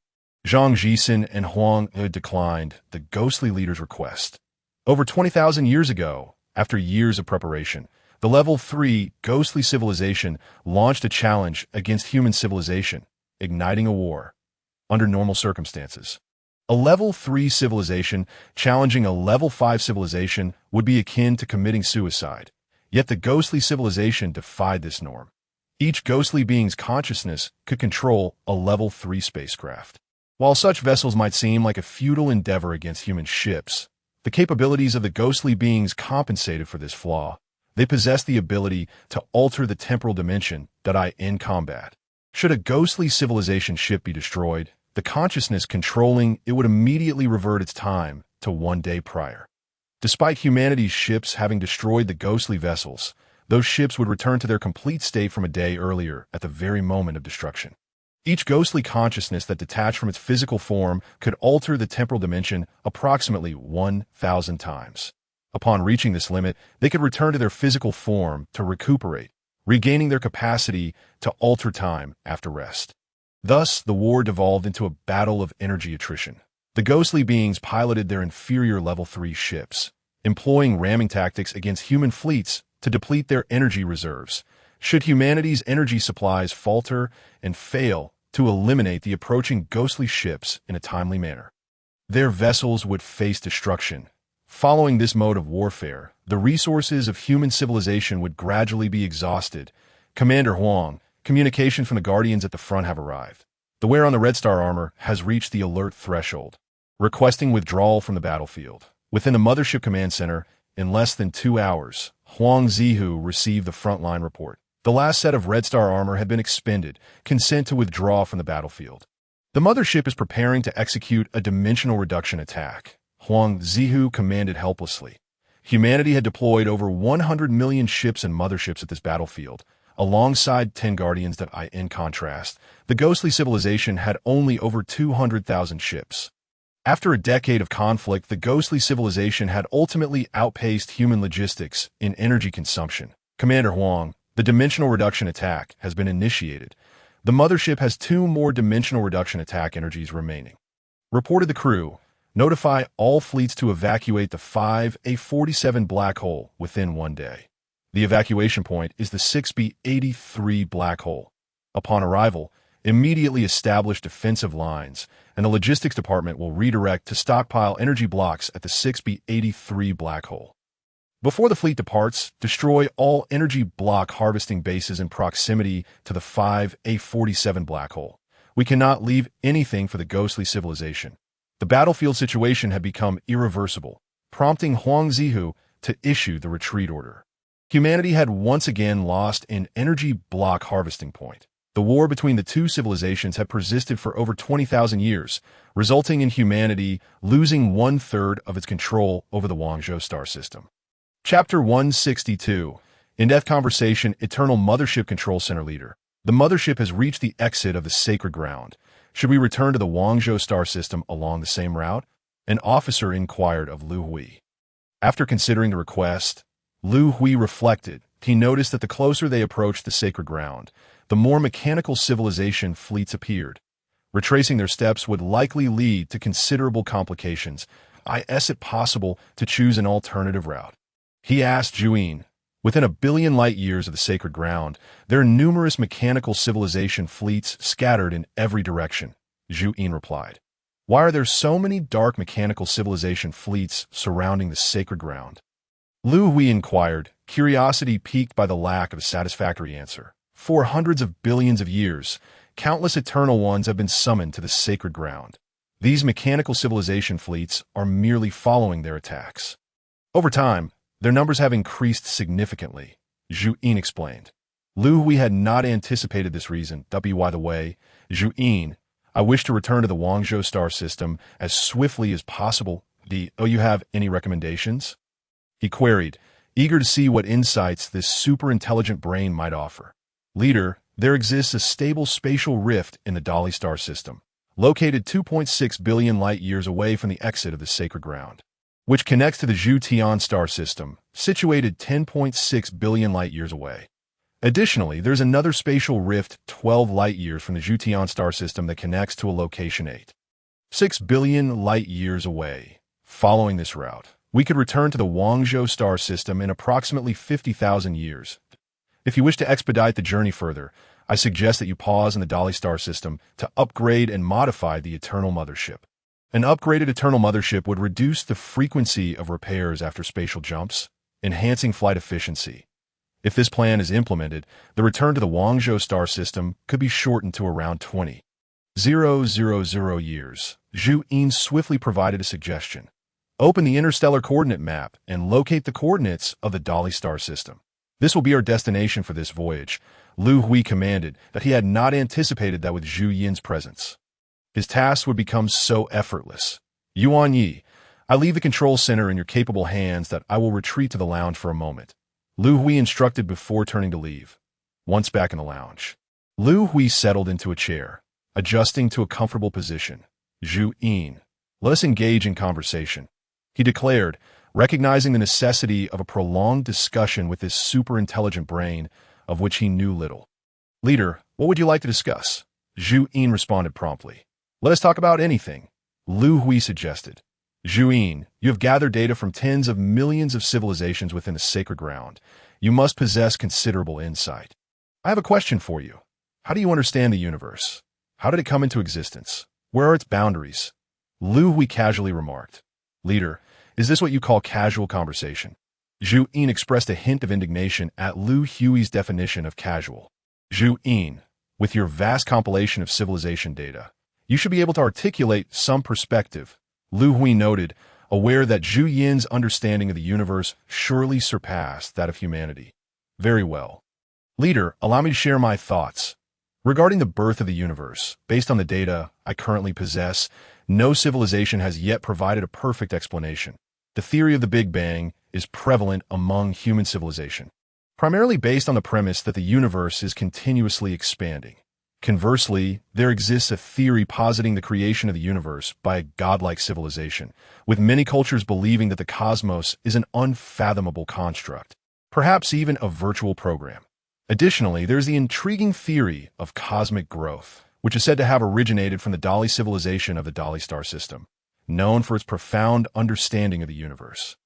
Zhang Jixin and Huang declined the ghostly leader's request. Over 20,000 years ago, after years of preparation, the Level 3 ghostly civilization launched a challenge against human civilization, igniting a war. Under normal circumstances, a Level 3 civilization challenging a Level 5 civilization would be akin to committing suicide. Yet the ghostly civilization defied this norm. Each ghostly being's consciousness could control a Level 3 spacecraft. While such vessels might seem like a futile endeavor against human ships, the capabilities of the ghostly beings compensated for this flaw. They possess the ability to alter the temporal dimension in combat. Should a ghostly civilization ship be destroyed, the consciousness controlling it would immediately revert its time to 1 day prior. Despite humanity's ships having destroyed the ghostly vessels, those ships would return to their complete state from a day earlier at the very moment of destruction. Each ghostly consciousness that detached from its physical form could alter the temporal dimension approximately 1,000 times. Upon reaching this limit, they could return to their physical form to recuperate, regaining their capacity to alter time after rest. Thus, the war devolved into a battle of energy attrition. The ghostly beings piloted their inferior Level 3 ships, employing ramming tactics against human fleets to deplete their energy reserves. Should humanity's energy supplies falter and fail to eliminate the approaching ghostly ships in a timely manner, their vessels would face destruction. Following this mode of warfare, the resources of human civilization would gradually be exhausted. Commander Huang, communication from the Guardians at the front have arrived. The wear on the Red Star armor has reached the alert threshold, requesting withdrawal from the battlefield. Within the Mothership Command Center, in less than 2 hours, Huang Zihu received the frontline report. The last set of Red Star armor had been expended, consent to withdraw from the battlefield. The Mothership is preparing to execute a dimensional reduction attack. Huang Zihu commanded helplessly. Humanity had deployed over 100 million ships and motherships at this battlefield. Alongside 10 Guardians in contrast, the ghostly civilization had only over 200,000 ships. After a decade of conflict, the ghostly civilization had ultimately outpaced human logistics in energy consumption. Commander Huang, the dimensional reduction attack has been initiated. The mothership has 2 more dimensional reduction attack energies remaining. Reported the crew. Notify all fleets to evacuate the 5A47 black hole within 1 day. The evacuation point is the 6B83 black hole. Upon arrival, immediately establish defensive lines, and the logistics department will redirect to stockpile energy blocks at the 6B83 black hole. Before the fleet departs, destroy all energy block harvesting bases in proximity to the 5A47 black hole. We cannot leave anything for the ghostly civilization. The battlefield situation had become irreversible, prompting Huang Zihu to issue the retreat order. Humanity had once again lost an energy block harvesting point. The war between the two civilizations had persisted for over 20,000 years, resulting in humanity losing 1/3 of its control over the Guangzhou star system. Chapter 162. In-depth conversation, Eternal Mothership Control Center Leader. The mothership has reached the exit of the sacred ground. Should we return to the Guangzhou star system along the same route? An officer inquired of Liu Hui. After considering the request, Liu Hui reflected. He noticed that the closer they approached the sacred ground, the more mechanical civilization fleets appeared. Retracing their steps would likely lead to considerable complications. Is it possible to choose an alternative route? He asked Juin. Within 1 billion light-years of the sacred ground, there are numerous mechanical civilization fleets scattered in every direction, Juin replied. Why are there so many dark mechanical civilization fleets surrounding the sacred ground? Liu Hui inquired, curiosity piqued by the lack of a satisfactory answer. For hundreds of billions of years, countless eternal ones have been summoned to the sacred ground. These mechanical civilization fleets are merely following their attacks. Over time, their numbers have increased significantly, Juin explained. Liu Hui had not anticipated this reason. By the way, Juin, I wish to return to the Guangzhou star system as swiftly as possible. You have any recommendations? He queried, eager to see what insights this super-intelligent brain might offer. Leader, there exists a stable spatial rift in the Dali star system, located 2.6 billion light-years away from the exit of the sacred ground, which connects to the Zhu-Tian star system, situated 10.6 billion light-years away. Additionally, there's another spatial rift 12 light-years from the Zhu-Tian star system that connects to a location 8.6 billion light-years away. Following this route, we could return to the Guangzhou star system in approximately 50,000 years. If you wish to expedite the journey further, I suggest that you pause in the Dali star system to upgrade and modify the Eternal Mothership. An upgraded Eternal Mothership would reduce the frequency of repairs after spatial jumps, enhancing flight efficiency. If this plan is implemented, the return to the Guangzhou star system could be shortened to around 20,000 years. Juin swiftly provided a suggestion. Open the interstellar coordinate map and locate the coordinates of the Dali star system. This will be our destination for this voyage, Liu Hui commanded, that he had not anticipated that with Zhu Yin's presence. His tasks would become so effortless. Yuan Yi, I leave the control center in your capable hands that I will retreat to the lounge for a moment, Liu Hui instructed before turning to leave. Once back in the lounge, Liu Hui settled into a chair, adjusting to a comfortable position. Juin, let us engage in conversation, he declared, recognizing the necessity of a prolonged discussion with this super-intelligent brain, of which he knew little. Leader, what would you like to discuss? Juin responded promptly. Let us talk about anything, Liu Hui suggested. Juin, you have gathered data from tens of millions of civilizations within the sacred ground. You must possess considerable insight. I have a question for you. How do you understand the universe? How did it come into existence? Where are its boundaries? Liu Hui casually remarked. Leader, is this what you call casual conversation? Juin expressed a hint of indignation at Liu Hui's definition of casual. Juin, with your vast compilation of civilization data, you should be able to articulate some perspective, Liu Hui noted, aware that Zhu Yin's understanding of the universe surely surpassed that of humanity. Very well. Leader, allow me to share my thoughts. Regarding the birth of the universe, based on the data I currently possess, no civilization has yet provided a perfect explanation. The theory of the Big Bang is prevalent among human civilization, primarily based on the premise that the universe is continuously expanding. Conversely, there exists a theory positing the creation of the universe by a godlike civilization, with many cultures believing that the cosmos is an unfathomable construct, perhaps even a virtual program. Additionally, there is the intriguing theory of cosmic growth, which is said to have originated from the Dali civilization of the Dali star system, known for its profound understanding of the universe.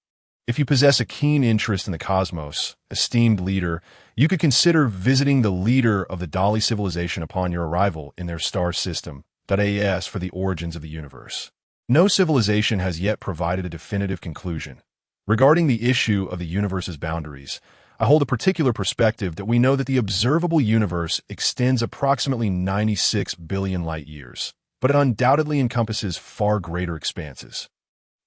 If you possess a keen interest in the cosmos, esteemed leader, you could consider visiting the leader of the Dali civilization upon your arrival in their star system, AS for the origins of the universe. No civilization has yet provided a definitive conclusion. Regarding the issue of the universe's boundaries, I hold a particular perspective that we know that the observable universe extends approximately 96 billion light-years, but it undoubtedly encompasses far greater expanses.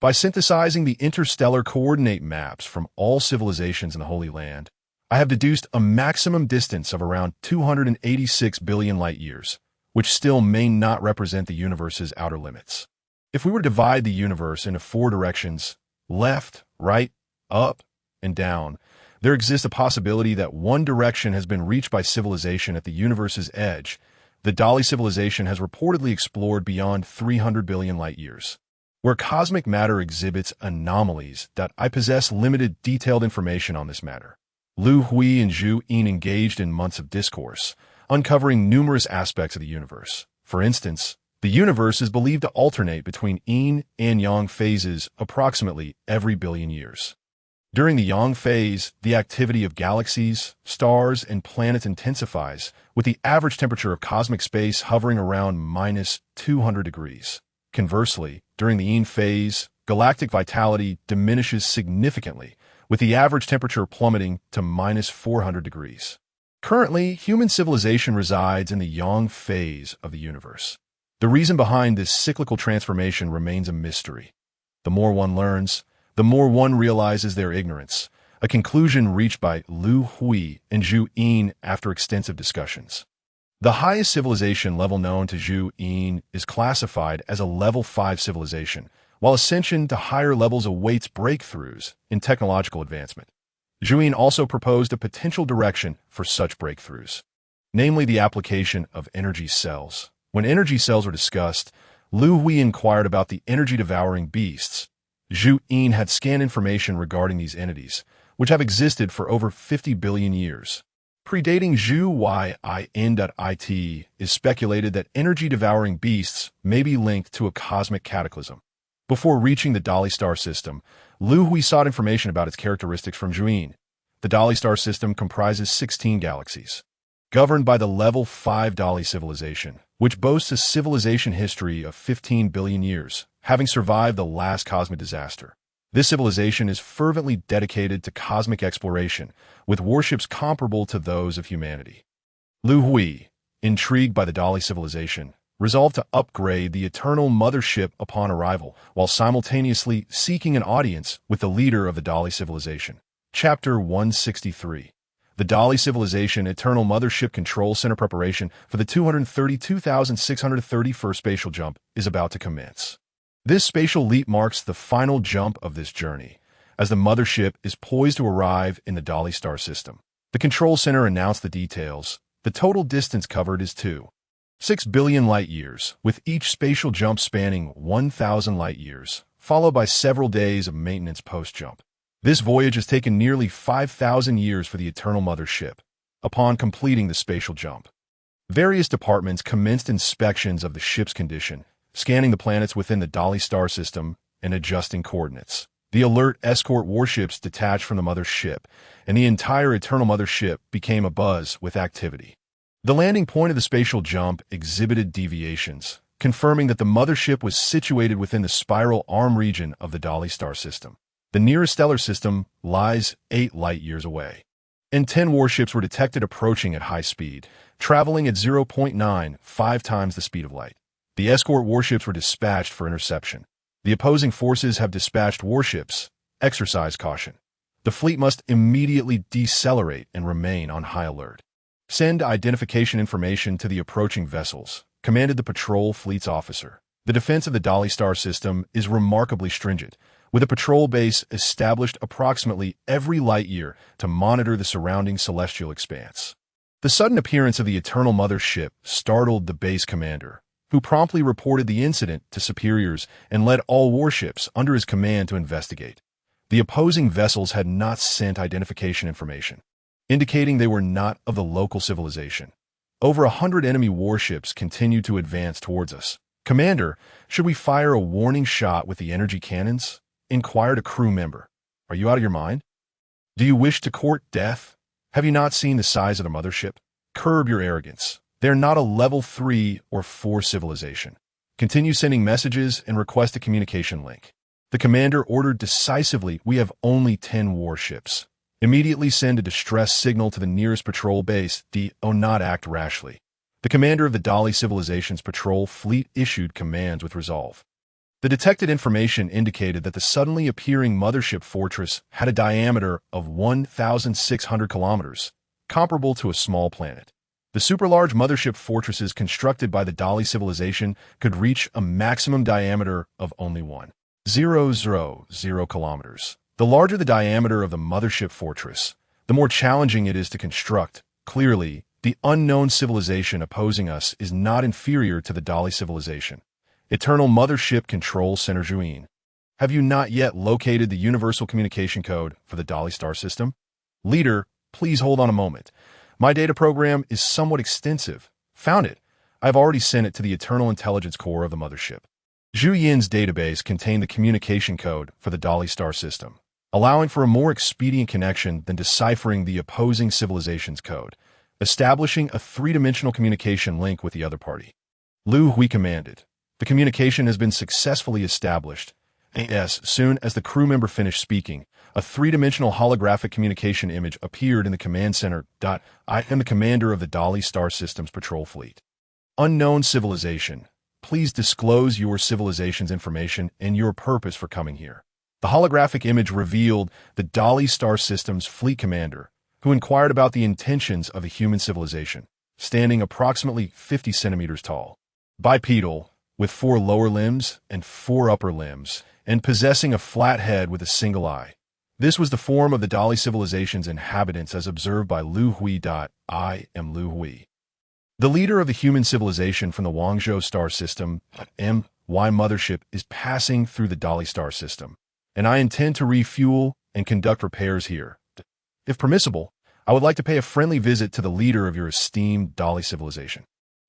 By synthesizing the interstellar coordinate maps from all civilizations in the Holy Land, I have deduced a maximum distance of around 286 billion light-years, which still may not represent the universe's outer limits. If we were to divide the universe into 4 directions, left, right, up, and down, there exists a possibility that one direction has been reached by civilization at the universe's edge. The Dali civilization has reportedly explored beyond 300 billion light-years, where cosmic matter exhibits anomalies that I possess limited detailed information on this matter. Liu Hui and Zhu Yin engaged in months of discourse, uncovering numerous aspects of the universe. For instance, The universe is believed to alternate between yin and yang phases approximately every billion years. During the yang phase, the activity of galaxies, stars, and planets intensifies, with the average temperature of cosmic space hovering around -200 degrees. Conversely, during the yin phase, galactic vitality diminishes significantly, with the average temperature plummeting to -400 degrees. Currently, human civilization resides in the yang phase of the universe. The reason behind this cyclical transformation remains a mystery. The more one learns, the more one realizes their ignorance, a conclusion reached by Liu Hui and Zhu Yin after extensive discussions. The highest civilization level known to Zhu Yin is classified as a level 5 civilization, while ascension to higher levels awaits breakthroughs in technological advancement. Zhu Yin also proposed a potential direction for such breakthroughs, namely the application of energy cells. When energy cells were discussed, Liu Hui inquired about the energy-devouring beasts. Zhu Yin had scanned information regarding these entities, which have existed for over 50 billion years. Predating Zhu Yin.it is speculated that energy-devouring beasts may be linked to a cosmic cataclysm. Before reaching the Dali star system, Liu Hui sought information about its characteristics from Zhu Yin. The Dali star system comprises 16 galaxies, governed by the level 5 Dali civilization, which boasts a civilization history of 15 billion years, having survived the last cosmic disaster. This civilization is fervently dedicated to cosmic exploration, with warships comparable to those of humanity. Liu Hui, intrigued by the Dali civilization, resolved to upgrade the Eternal Mothership upon arrival, while simultaneously seeking an audience with the leader of the Dali civilization. Chapter 163. The Dali Civilization Eternal Mothership Control Center preparation for the 232,631st spatial jump is about to commence. This spatial leap marks the final jump of this journey, as the mothership is poised to arrive in the Dali star system. The control center announced the details. The total distance covered is 2.6 billion light-years, with each spatial jump spanning 1,000 light-years, followed by several days of maintenance post-jump. This voyage has taken nearly 5,000 years for the Eternal Mothership. Upon completing the spatial jump, various departments commenced inspections of the ship's condition, scanning the planets within the Dali star system and adjusting coordinates. The alert escort warships detached from the mothership, and the entire Eternal Mothership became abuzz with activity. The landing point of the spatial jump exhibited deviations, confirming that the mothership was situated within the spiral arm region of the Dali star system. The nearest stellar system lies 8 light-years away, and 10 warships were detected approaching at high speed, traveling at 0.95 times the speed of light. The escort warships were dispatched for interception. The opposing forces have dispatched warships. Exercise caution. The fleet must immediately decelerate and remain on high alert. Send identification information to the approaching vessels, commanded the patrol fleet's officer. The defense of the Dali star system is remarkably stringent, with a patrol base established approximately every light-year to monitor the surrounding celestial expanse. The sudden appearance of the Eternal Mothership startled the base commander, who promptly reported the incident to superiors and led all warships under his command to investigate. The opposing vessels had not sent identification information, indicating they were not of the local civilization. Over 100 enemy warships continued to advance towards us. "Commander, should we fire a warning shot with the energy cannons?" inquired a crew member. "Are you out of your mind? Do you wish to court death? Have you not seen the size of the mothership? Curb your arrogance. They're not a level 3 or 4 civilization. Continue sending messages and request a communication link." The commander ordered decisively. "We have only 10 warships. Immediately send a distress signal to the nearest patrol base. Do not act rashly." The commander of the Dali civilization's patrol fleet issued commands with resolve. The detected information indicated that the suddenly appearing mothership fortress had a diameter of 1,600 kilometers, comparable to a small planet. The super-large mothership fortresses constructed by the Dali civilization could reach a maximum diameter of only 1,000 kilometers. The larger the diameter of the mothership fortress, the more challenging it is to construct. Clearly, the unknown civilization opposing us is not inferior to the Dali civilization. Eternal Mothership Control Center Zhu Yin. Have you not yet located the Universal Communication Code for the Dali star system? Leader, please hold on a moment. My data program is somewhat extensive. Found it. I've already sent it to the Eternal Intelligence Core of the mothership. Zhu Yin's database contained the communication code for the Dali star system, allowing for a more expedient connection than deciphering the opposing civilization's code, establishing a three-dimensional communication link with the other party. Liu Hui commanded. The communication has been successfully established. As soon as the crew member finished speaking, a three-dimensional holographic communication image appeared in the command center. I am the commander of the Dali star system's patrol fleet. Unknown civilization. Please disclose your civilization's information and your purpose for coming here. The holographic image revealed the Dali star system's fleet commander, who inquired about the intentions of a human civilization, standing approximately 50 centimeters tall, bipedal, with 4 lower limbs and 4 upper limbs, and possessing a flat head with a single eye. This was the form of the Dali civilization's inhabitants as observed by Liu Hui. I am Liu Hui, the leader of the human civilization from the Wangzhou star system. My mothership is passing through the Dali star system, and I intend to refuel and conduct repairs here. If permissible, I would like to pay a friendly visit to the leader of your esteemed Dali civilization.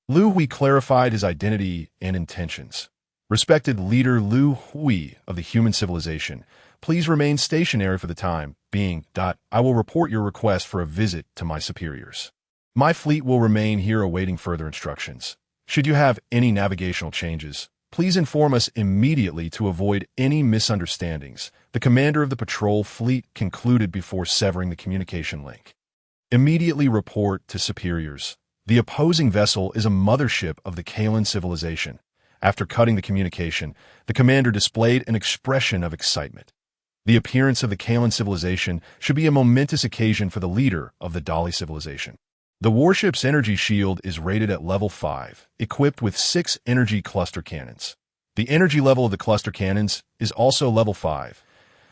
Liu Hui clarified his identity and intentions. Respected leader Liu Hui of the human civilization, please remain stationary for the time being. I will report your request for a visit to my superiors. My fleet will remain here awaiting further instructions. Should you have any navigational changes, please inform us immediately to avoid any misunderstandings, the commander of the patrol fleet concluded before severing the communication link. Immediately report to superiors. The opposing vessel is a mothership of the Kalan civilization. After cutting the communication, the commander displayed an expression of excitement. The appearance of the Kalan civilization should be a momentous occasion for the leader of the Dali civilization. The warship's energy shield is rated at level 5, equipped with 6 energy cluster cannons. The energy level of the cluster cannons is also level 5.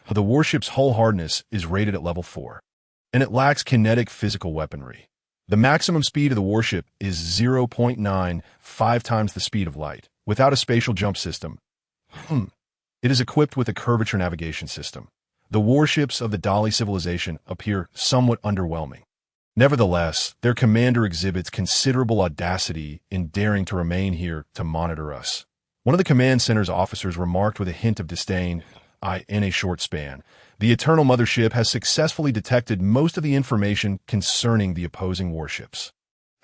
The warship's hull hardness is rated at level 4, and it lacks kinetic physical weaponry. The maximum speed of the warship is 0.95 times the speed of light, without a spatial jump system. It is equipped with a curvature navigation system. The warships of the Dali civilization appear somewhat underwhelming. Nevertheless, their commander exhibits considerable audacity in daring to remain here to monitor us. One of the command center's officers remarked with a hint of disdain, in a short span, the Eternal Mothership has successfully detected most of the information concerning the opposing warships.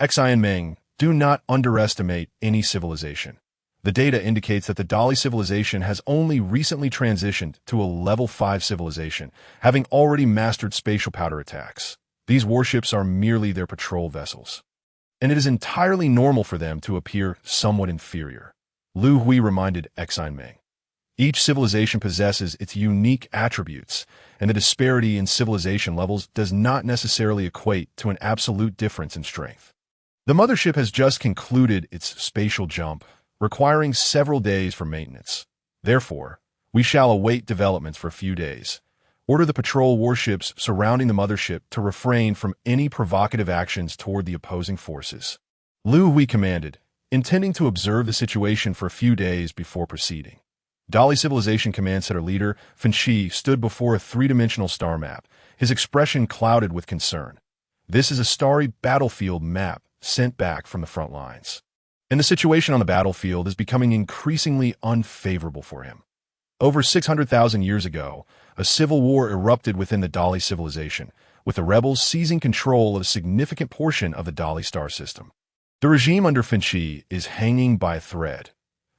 Xian Meng, do not underestimate any civilization. The data indicates that the Dali civilization has only recently transitioned to a level 5 civilization, having already mastered spatial powder attacks. These warships are merely their patrol vessels, and it is entirely normal for them to appear somewhat inferior. Liu Hui reminded Xian Meng. Each civilization possesses its unique attributes, and the disparity in civilization levels does not necessarily equate to an absolute difference in strength. The mothership has just concluded its spatial jump, requiring several days for maintenance. Therefore, we shall await developments for a few days. Order the patrol warships surrounding the mothership to refrain from any provocative actions toward the opposing forces. Liu Hui commanded, intending to observe the situation for a few days before proceeding. Dali Civilization Command Center leader Fan Shi stood before a three-dimensional star map, his expression clouded with concern. This is a starry battlefield map sent back from the front lines, and the situation on the battlefield is becoming increasingly unfavorable for him. Over 600,000 years ago, a civil war erupted within the Dali civilization, with the rebels seizing control of a significant portion of the Dali star system. The regime under Fan Shi is hanging by a thread.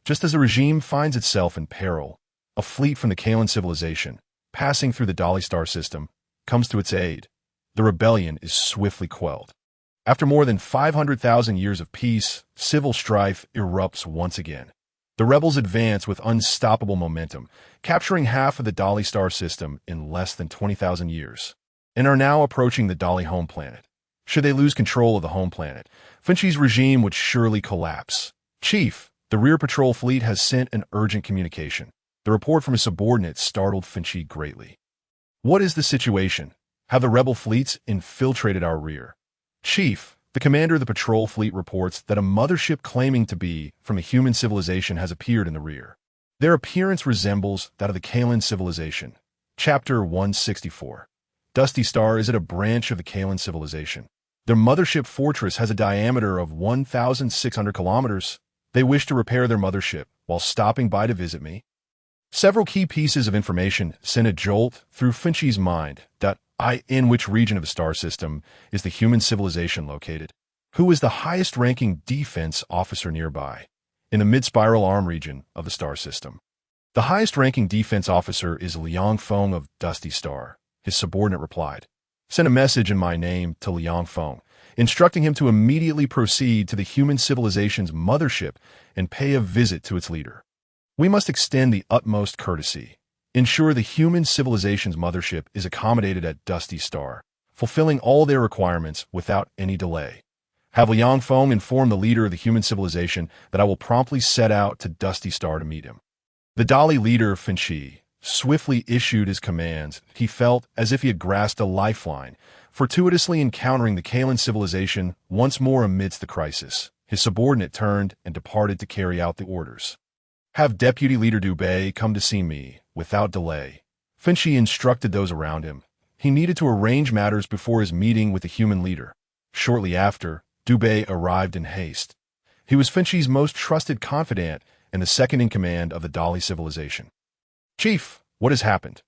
Just as the regime finds itself in peril, a fleet from the Kalan civilization, passing through the Dali star system, comes to its aid. The rebellion is swiftly quelled. After more than 500,000 years of peace, civil strife erupts once again. The rebels advance with unstoppable momentum, capturing half of the Dali star system in less than 20,000 years, and are now approaching the Dali home planet. Should they lose control of the home planet, Fan Shi's regime would surely collapse. Chief, the rear patrol fleet has sent an urgent communication. The report from his subordinate startled Fan Shi greatly. What is the situation? Have the rebel fleets infiltrated our rear? Chief, the commander of the patrol fleet reports that a mothership claiming to be from a human civilization has appeared in the rear. Their appearance resembles that of the Kalan civilization. Chapter 164. Dusty Star is it a branch of the Kalan civilization? Their mothership fortress has a diameter of 1,600 kilometers. They wish to repair their mothership while stopping by to visit me. Several key pieces of information sent a jolt through Finchie's mind. In which region of the star system is the human civilization located? Who is the highest-ranking defense officer nearby? In the mid-spiral arm region of the star system. The highest-ranking defense officer is Liang Feng of Dusty Star, his subordinate replied. Send a message in my name to Liang Feng, instructing him to immediately proceed to the human civilization's mothership and pay a visit to its leader. We must extend the utmost courtesy. Ensure the human civilization's mothership is accommodated at Dusty Star, fulfilling all their requirements without any delay. Have Liang Feng inform the leader of the human civilization that I will promptly set out to Dusty Star to meet him. The Dali leader, Finchi, swiftly issued his commands. He felt as if he had grasped a lifeline, fortuitously encountering the Kalan civilization once more amidst the crisis. His subordinate turned and departed to carry out the orders. Have Deputy Leader Dubé come to see me, without delay. Finchi instructed those around him. He needed to arrange matters before his meeting with the human leader. Shortly after, Dubé arrived in haste. He was Finchi's most trusted confidant and the second-in-command of the Dali civilization. Chief, what has happened?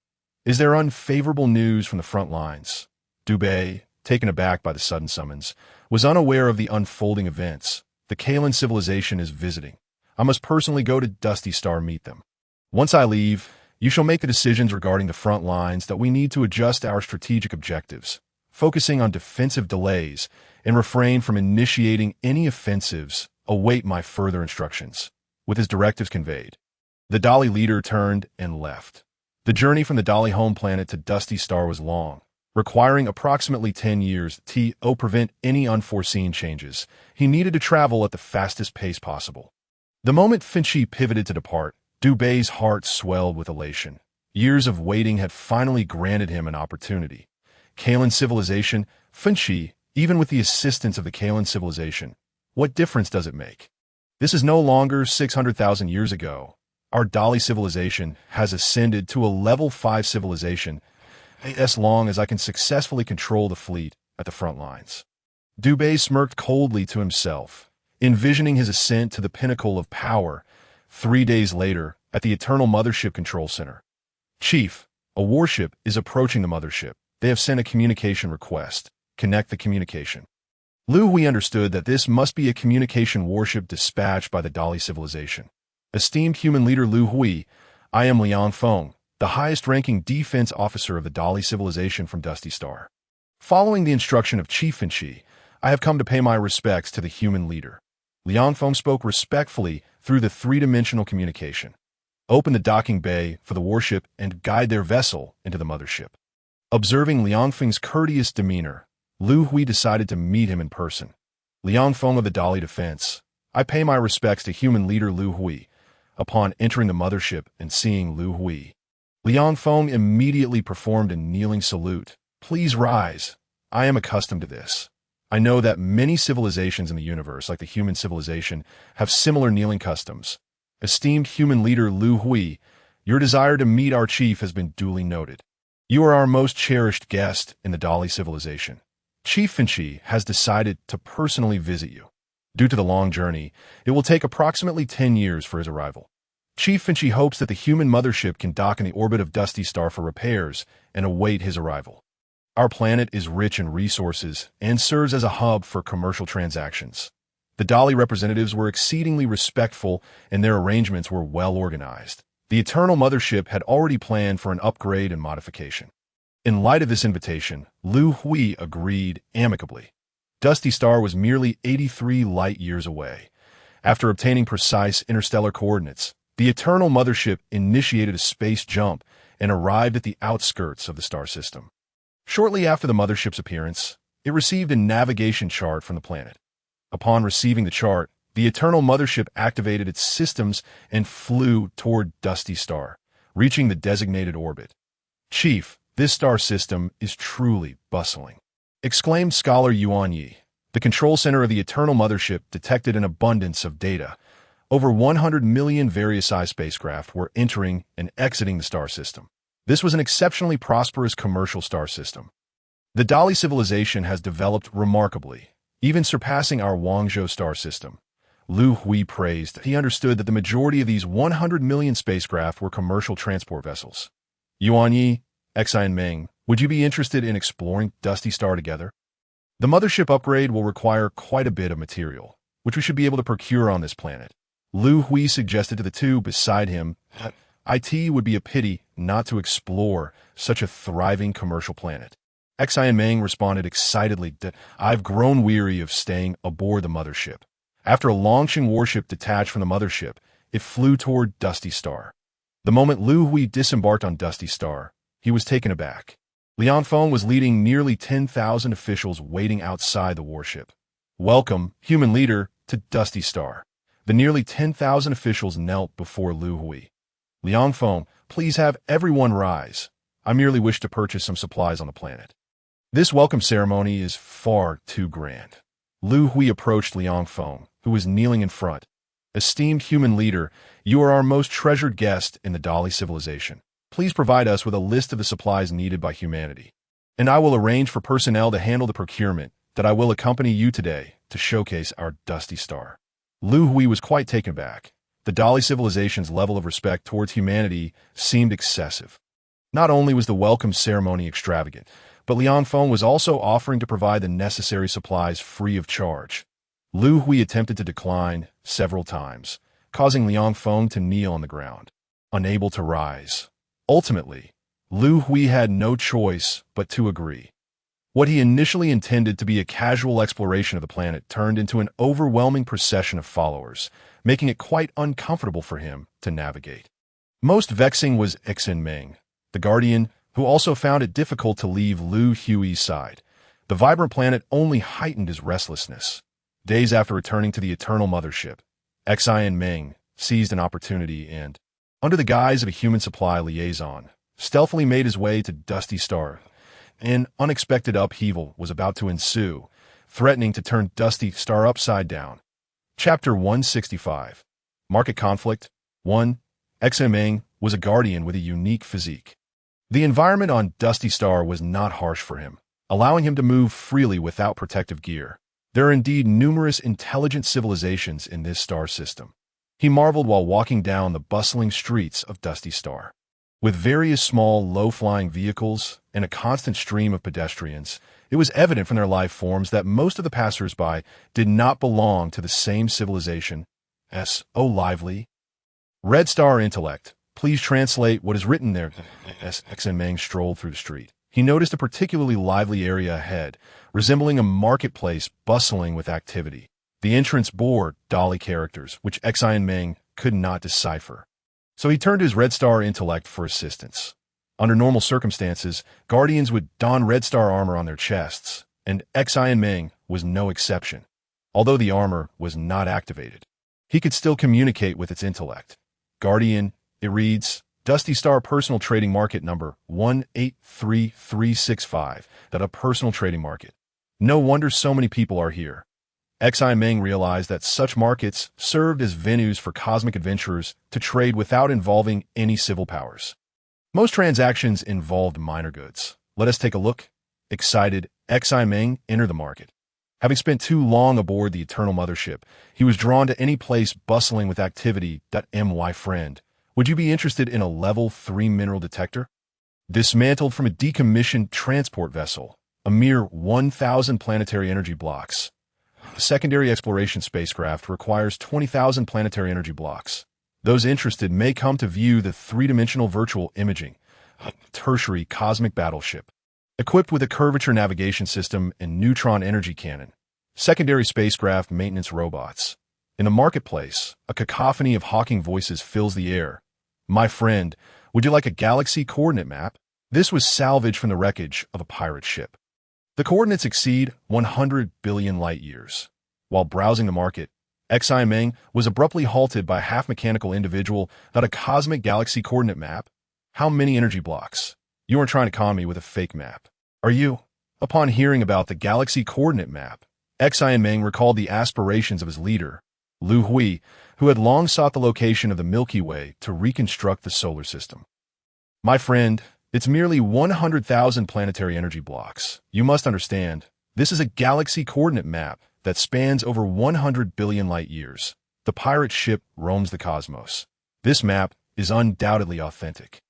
Is there unfavorable news from the front lines? Dubé, taken aback by the sudden summons, was unaware of the unfolding events. The Kalan civilization is visiting. I must personally go to Dusty Star meet them. Once I leave, you shall make the decisions regarding the front lines that we need to adjust our strategic objectives, focusing on defensive delays and refrain from initiating any offensives. Await my further instructions. With his directives conveyed, the Dali leader turned and left. The journey from the Dali home planet to Dusty Star was long, requiring approximately 10 years to prevent any unforeseen changes. He needed to travel at the fastest pace possible. The moment Finchi pivoted to depart, Dubé's heart swelled with elation. Years of waiting had finally granted him an opportunity. Kalan civilization, Finchi, even with the assistance of the Kalan civilization, what difference does it make? This is no longer 600,000 years ago. Our Dali civilization has ascended to a level 5 civilization, as long as I can successfully control the fleet at the front lines. Dubé smirked coldly to himself, envisioning his ascent to the pinnacle of power. 3 days later, at the Eternal Mothership Control Center. Chief, a warship is approaching the mothership. They have sent a communication request. Connect the communication. Liu Hui understood that this must be a communication warship dispatched by the Dali civilization. Esteemed human leader Liu Hui, I am Liang Feng, the highest-ranking defense officer of the Dali civilization from Dusty Star. Following the instruction of Chief Finchi, I have come to pay my respects to the human leader. Liang Feng spoke respectfully through the three-dimensional communication. Open the docking bay for the warship and guide their vessel into the mothership. Observing Liang Feng's courteous demeanor, Liu Hui decided to meet him in person. Liang Feng of the Dali Defense, I pay my respects to human leader Liu Hui. Upon entering the mothership and seeing Liu Hui, Liang Feng immediately performed a kneeling salute. Please rise. I am accustomed to this. I know that many civilizations in the universe, like the human civilization, have similar kneeling customs. Esteemed human leader Liu Hui, your desire to meet our chief has been duly noted. You are our most cherished guest in the Dali civilization. Chief Finchi has decided to personally visit you. Due to the long journey, it will take approximately 10 years for his arrival. Chief Finchi hopes that the human mothership can dock in the orbit of Dusty Star for repairs and await his arrival. Our planet is rich in resources and serves as a hub for commercial transactions. The Dali representatives were exceedingly respectful and their arrangements were well organized. The Eternal Mothership had already planned for an upgrade and modification. In light of this invitation, Liu Hui agreed amicably. Dusty Star was merely 83 light-years away. After obtaining precise interstellar coordinates, the Eternal Mothership initiated a space jump and arrived at the outskirts of the star system. Shortly after the mothership's appearance, it received a navigation chart from the planet. Upon receiving the chart, the Eternal Mothership activated its systems and flew toward Dusty Star, reaching the designated orbit. Chief, this star system is truly bustling, exclaimed Scholar Yuan Yi. The control center of the Eternal Mothership detected an abundance of data. Over 100 million various-sized spacecraft were entering and exiting the star system. This was an exceptionally prosperous commercial star system. The Dali civilization has developed remarkably, even surpassing our Guangzhou star system. Liu Hui praised. He understood that the majority of these 100 million spacecraft were commercial transport vessels. Yuan Yi, Xian Meng, would you be interested in exploring Dusty Star together? The mothership upgrade will require quite a bit of material, which we should be able to procure on this planet. Liu Hui suggested to the two beside him that it would be a pity not to explore such a thriving commercial planet. Xian Meng responded excitedly that I've grown weary of staying aboard the mothership. After a Longqing warship detached from the mothership, it flew toward Dusty Star. The moment Liu Hui disembarked on Dusty Star, he was taken aback. Liang Feng was leading nearly 10,000 officials waiting outside the warship. Welcome, human leader, to Dusty Star. The nearly 10,000 officials knelt before Liu Hui. Liang Feng, please have everyone rise. I merely wish to purchase some supplies on the planet. This welcome ceremony is far too grand. Liu Hui approached Liang Feng, who was kneeling in front. Esteemed human leader, you are our most treasured guest in the Dali civilization. Please provide us with a list of the supplies needed by humanity, and I will arrange for personnel to handle the procurement that I will accompany you today to showcase our Dusty Star. Liu Hui was quite taken aback. The Dali civilization's level of respect towards humanity seemed excessive. Not only was the welcome ceremony extravagant, but Liang Feng was also offering to provide the necessary supplies free of charge. Liu Hui attempted to decline several times, causing Liang Feng to kneel on the ground, unable to rise. Ultimately, Liu Hui had no choice but to agree. What he initially intended to be a casual exploration of the planet turned into an overwhelming procession of followers, making it quite uncomfortable for him to navigate. Most vexing was Xian Meng, the guardian, who also found it difficult to leave Liu Hui's side. The vibrant planet only heightened his restlessness. Days after returning to the Eternal Mothership, Xian Meng seized an opportunity and, under the guise of a human supply liaison, stealthily made his way to Dusty Star. An unexpected upheaval was about to ensue, threatening to turn Dusty Star upside down. Chapter 165. Market Conflict 1. Xian Meng was a guardian with a unique physique. The environment on Dusty Star was not harsh for him, allowing him to move freely without protective gear. There are indeed numerous intelligent civilizations in this star system. He marveled while walking down the bustling streets of Dusty Star. With various small, low-flying vehicles and a constant stream of pedestrians, it was evident from their life forms that most of the passers-by did not belong to the same civilization. Oh, lively. Red Star Intellect, please translate what is written there. As Xian Meng strolled through the street, he noticed a particularly lively area ahead, resembling a marketplace bustling with activity. The entrance bore Dali characters, which Xian Meng could not decipher. So he turned to his Red Star Intellect for assistance. Under normal circumstances, Guardians would don Red Star armor on their chests, and Xian Meng was no exception. Although the armor was not activated, he could still communicate with its intellect. Guardian, it reads, Dusty Star Personal Trading Market number 183365, that a personal trading market. No wonder so many people are here. Xian Meng realized that such markets served as venues for cosmic adventurers to trade without involving any civil powers. Most transactions involved minor goods. Let us take a look. Excited, Xian Meng entered the market. Having spent too long aboard the Eternal Mothership, he was drawn to any place bustling with activity. My friend, would you be interested in a level 3 mineral detector? Dismantled from a decommissioned transport vessel, a mere 1,000 planetary energy blocks. A secondary exploration spacecraft requires 20,000 planetary energy blocks. Those interested may come to view the three-dimensional virtual imaging, a tertiary cosmic battleship. Equipped with a curvature navigation system and neutron energy cannon, secondary spacecraft maintenance robots. In the marketplace, a cacophony of hawking voices fills the air. My friend, would you like a galaxy coordinate map? This was salvaged from the wreckage of a pirate ship. The coordinates exceed 100 billion light-years. While browsing the market, Xian Meng was abruptly halted by a half-mechanical individual. A cosmic galaxy coordinate map? How many energy blocks? You aren't trying to con me with a fake map, are you? Upon hearing about the galaxy coordinate map, Xian Meng recalled the aspirations of his leader, Liu Hui, who had long sought the location of the Milky Way to reconstruct the solar system. My friend, It's merely 100,000 planetary energy blocks. You must understand, this is a galaxy coordinate map that spans over 100 billion light-years. The pirate ship roams the cosmos. This map is undoubtedly authentic.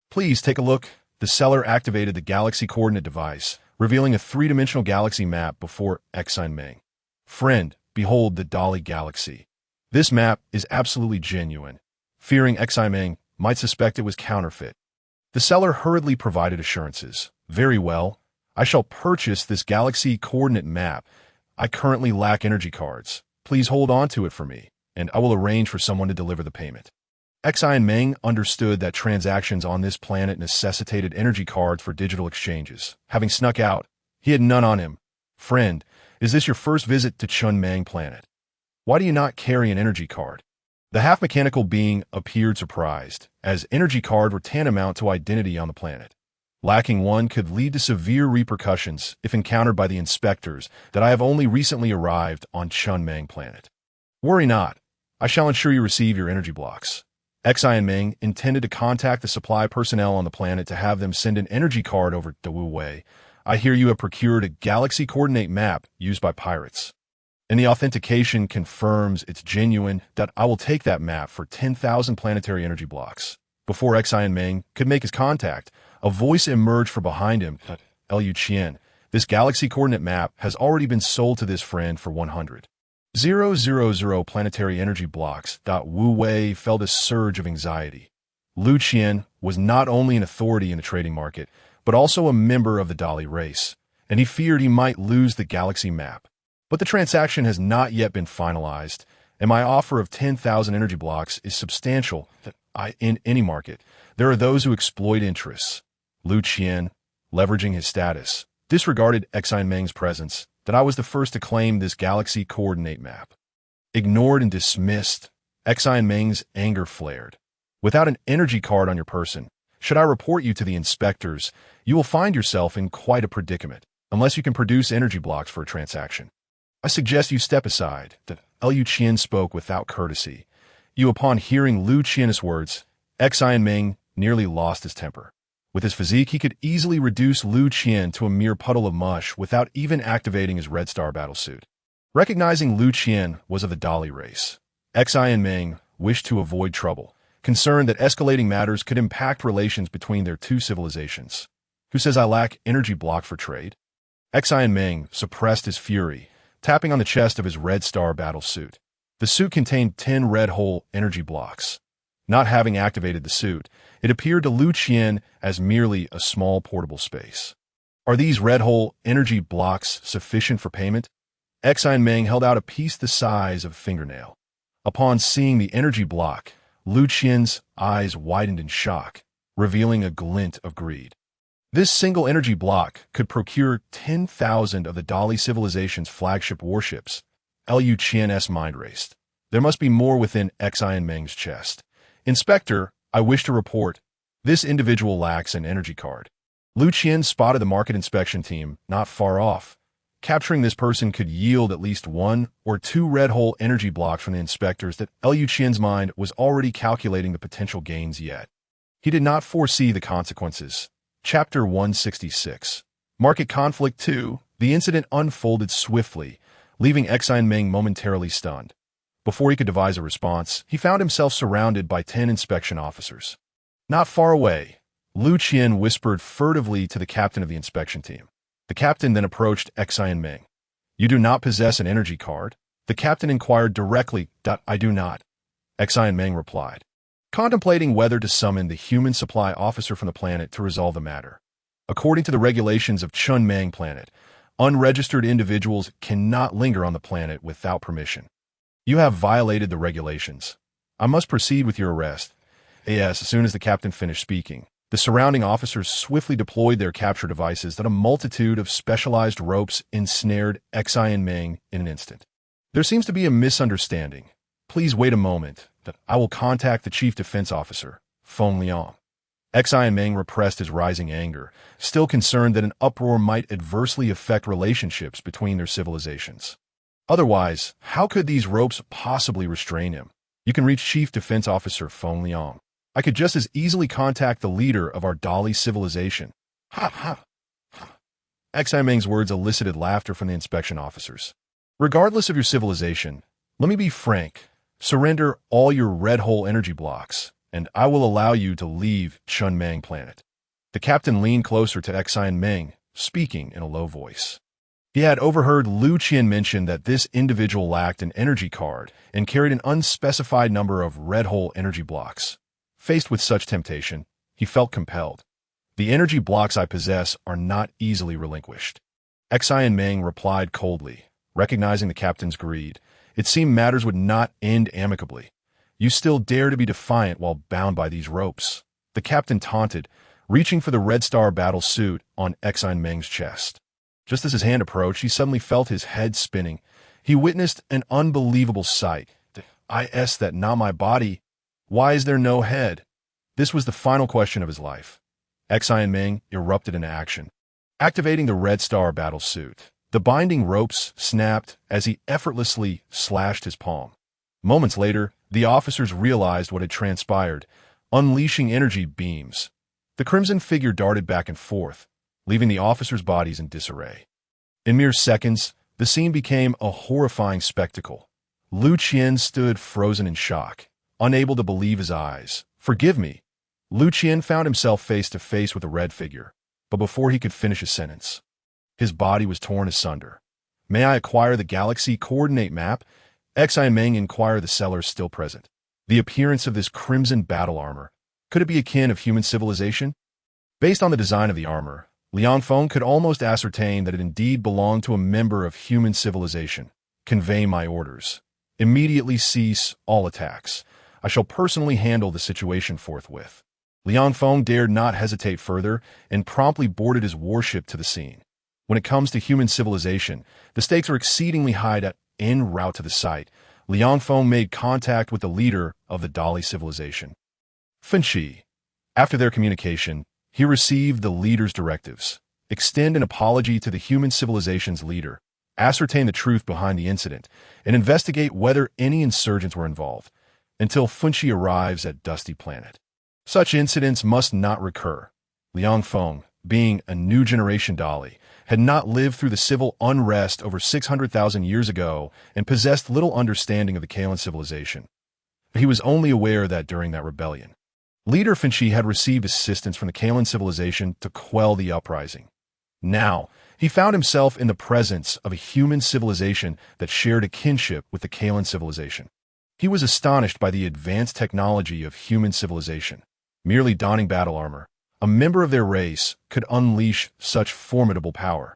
Please take a look. The seller activated the galaxy coordinate device, revealing a three-dimensional galaxy map before Exine Meng. Friend, behold the Dali Galaxy. This map is absolutely genuine. Fearing Exine Meng might suspect it was counterfeit, the seller hurriedly provided assurances. Very well, I shall purchase this galaxy coordinate map. I currently lack energy cards. Please hold on to it for me, and I will arrange for someone to deliver the payment. Exine Meng understood that transactions on this planet necessitated energy cards for digital exchanges. Having snuck out, he had none on him. Friend, is this your first visit to Chun Mang planet? Why do you not carry an energy card? The half-mechanical being appeared surprised, as energy cards were tantamount to identity on the planet. Lacking one could lead to severe repercussions if encountered by the inspectors that I have only recently arrived on Chun Mang planet. Worry not, I shall ensure you receive your energy blocks. Exine Meng intended to contact the supply personnel on the planet to have them send an energy card over to Liu Hui. I hear you have procured a galaxy coordinate map used by pirates, and the authentication confirms it's genuine. That I will take that map for 10,000 planetary energy blocks. Before Exine Meng could make his contact, a voice emerged from behind him. Liu Qian, this galaxy coordinate map has already been sold to this friend for 100,000 planetary energy blocks. Wu Wei felt a surge of anxiety. Liu Qian was not only an authority in the trading market, but also a member of the Dali race, and he feared he might lose the galaxy map. But the transaction has not yet been finalized, and my offer of 10,000 energy blocks is substantial. In any market, there are those who exploit interests. Liu Qian, leveraging his status, disregarded Exine Meng's presence, that I was the first to claim this galaxy coordinate map. Ignored and dismissed, Exine Meng's anger flared. Without an energy card on your person, should I report you to the inspectors, you will find yourself in quite a predicament, unless you can produce energy blocks for a transaction. I suggest you step aside. Liu Qian spoke without courtesy. Upon hearing Liu Qian's words, Exine Meng nearly lost his temper. With his physique, he could easily reduce Liu Qian to a mere puddle of mush without even activating his Red Star battlesuit. Recognizing Liu Qian was of the Dali race, Exine Meng wished to avoid trouble, concerned that escalating matters could impact relations between their two civilizations. Who says I lack energy block for trade? Exine Meng suppressed his fury, tapping on the chest of his Red Star battlesuit. The suit contained 10 red hole energy blocks. Not having activated the suit, it appeared to Liu Qian as merely a small portable space. Are these red hole energy blocks sufficient for payment? Exine Meng held out a piece the size of a fingernail. Upon seeing the energy block, Liu Qian's eyes widened in shock, revealing a glint of greed. This single energy block could procure 10,000 of the Dali civilization's flagship warships. Liu Qian's mind raced. There must be more within Exine Meng's chest. Inspector, I wish to report, this individual lacks an energy card. Liu Qian spotted the market inspection team not far off. Capturing this person could yield at least 1 or 2 red hole energy blocks from the inspectors. That Liu Qian's mind was already calculating the potential gains yet. He did not foresee the consequences. Chapter 166. Market Conflict 2. The incident unfolded swiftly, leaving Exine Meng momentarily stunned. Before he could devise a response, he found himself surrounded by 10 inspection officers. Not far away, Liu Qian whispered furtively to the captain of the inspection team. The captain then approached Exine Meng. You do not possess an energy card? The captain inquired directly. I do not. Exine Meng replied, contemplating whether to summon the human supply officer from the planet to resolve the matter. According to the regulations of Chun Mang planet, unregistered individuals cannot linger on the planet without permission. You have violated the regulations. I must proceed with your arrest. As soon as the captain finished speaking, the surrounding officers swiftly deployed their capture devices that a multitude of specialized ropes ensnared Exine Meng in an instant. There seems to be a misunderstanding. Please wait a moment. I will contact the chief defense officer, Feng Liang. Exine Meng repressed his rising anger, still concerned that an uproar might adversely affect relationships between their civilizations. Otherwise, how could these ropes possibly restrain him? You can reach Chief Defense Officer Feng Liang. I could just as easily contact the leader of our Dali civilization. Ha ha! Xi Meng's words elicited laughter from the inspection officers. Regardless of your civilization, let me be frank. Surrender all your red hole energy blocks, and I will allow you to leave Chunmang planet. The captain leaned closer to Xi Meng, speaking in a low voice. He had overheard Liu Hui mention that this individual lacked an energy card and carried an unspecified number of red hole energy blocks. Faced with such temptation, he felt compelled. The energy blocks I possess are not easily relinquished. Xi Meng replied coldly, recognizing the captain's greed. It seemed matters would not end amicably. You still dare to be defiant while bound by these ropes. The captain taunted, reaching for the Red Star battle suit on Xi Meng's chest. Just as his hand approached, he suddenly felt his head spinning. He witnessed an unbelievable sight. That not my body. Why is there no head? This was the final question of his life. Xi Meng erupted into action. Activating the Red Star battle suit, the binding ropes snapped as he effortlessly slashed his palm. Moments later, the officers realized what had transpired, unleashing energy beams. The crimson figure darted back and forth, leaving the officers' bodies in disarray. In mere seconds, the scene became a horrifying spectacle. Liu Hui stood frozen in shock, unable to believe his eyes. Forgive me. Liu Hui found himself face to face with the red figure, but before he could finish his sentence, his body was torn asunder. May I acquire the galaxy coordinate map? Xi Meng inquired the sellers still present. The appearance of this crimson battle armor, could it be akin of human civilization? Based on the design of the armor, Liang Feng could almost ascertain that it indeed belonged to a member of human civilization. Convey my orders. Immediately cease all attacks. I shall personally handle the situation forthwith. Liang Feng dared not hesitate further and promptly boarded his warship to the scene. When it comes to human civilization, the stakes are exceedingly high. En route to the site, Liang Feng made contact with the leader of the Dali civilization, Fanchi. After their communication, he received the leader's directives. Extend an apology to the human civilization's leader, ascertain the truth behind the incident, and investigate whether any insurgents were involved, until Fanchi arrives at Dusty Planet. Such incidents must not recur. Liang Feng, being a new generation Dali, had not lived through the civil unrest over 600,000 years ago and possessed little understanding of the Kalan civilization. He was only aware that during that rebellion, Leader Fanchi had received assistance from the Kalan civilization to quell the uprising. Now, he found himself in the presence of a human civilization that shared a kinship with the Kalan civilization. He was astonished by the advanced technology of human civilization. Merely donning battle armor, a member of their race could unleash such formidable power.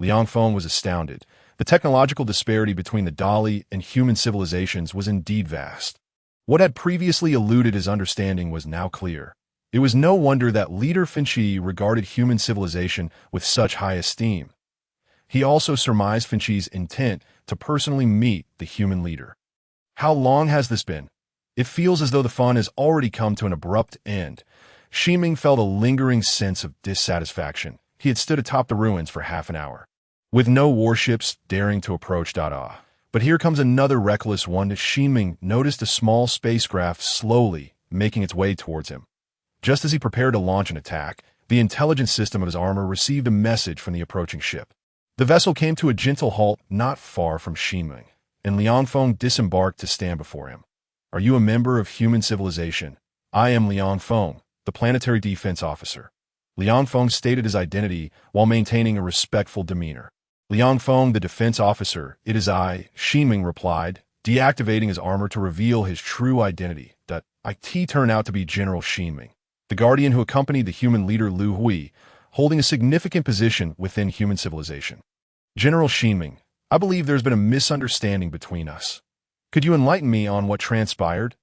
Liang Feng was astounded. The technological disparity between the Dali and human civilizations was indeed vast. What had previously eluded his understanding was now clear. It was no wonder that Leader Fanchi regarded human civilization with such high esteem. He also surmised Fanchi's intent to personally meet the human leader. How long has this been? It feels as though the fun has already come to an abrupt end. Shiming felt a lingering sense of dissatisfaction. He had stood atop the ruins for half an hour, with no warships daring to approach Dada. But here comes another reckless one. Shiming noticed a small spacecraft slowly making its way towards him. Just as he prepared to launch an attack, the intelligence system of his armor received a message from the approaching ship. The vessel came to a gentle halt not far from Shiming, and Liang Feng disembarked to stand before him. Are you a member of human civilization? I am Liang Feng, the planetary defense officer. Liang Feng stated his identity while maintaining a respectful demeanor. Liang Feng, the defense officer, it is I, Shiming replied, deactivating his armor to reveal his true identity. It turned out to be General Shiming, the guardian who accompanied the human leader Liu Hui, holding a significant position within human civilization. General Shiming, I believe there's been a misunderstanding between us. Could you enlighten me on what transpired?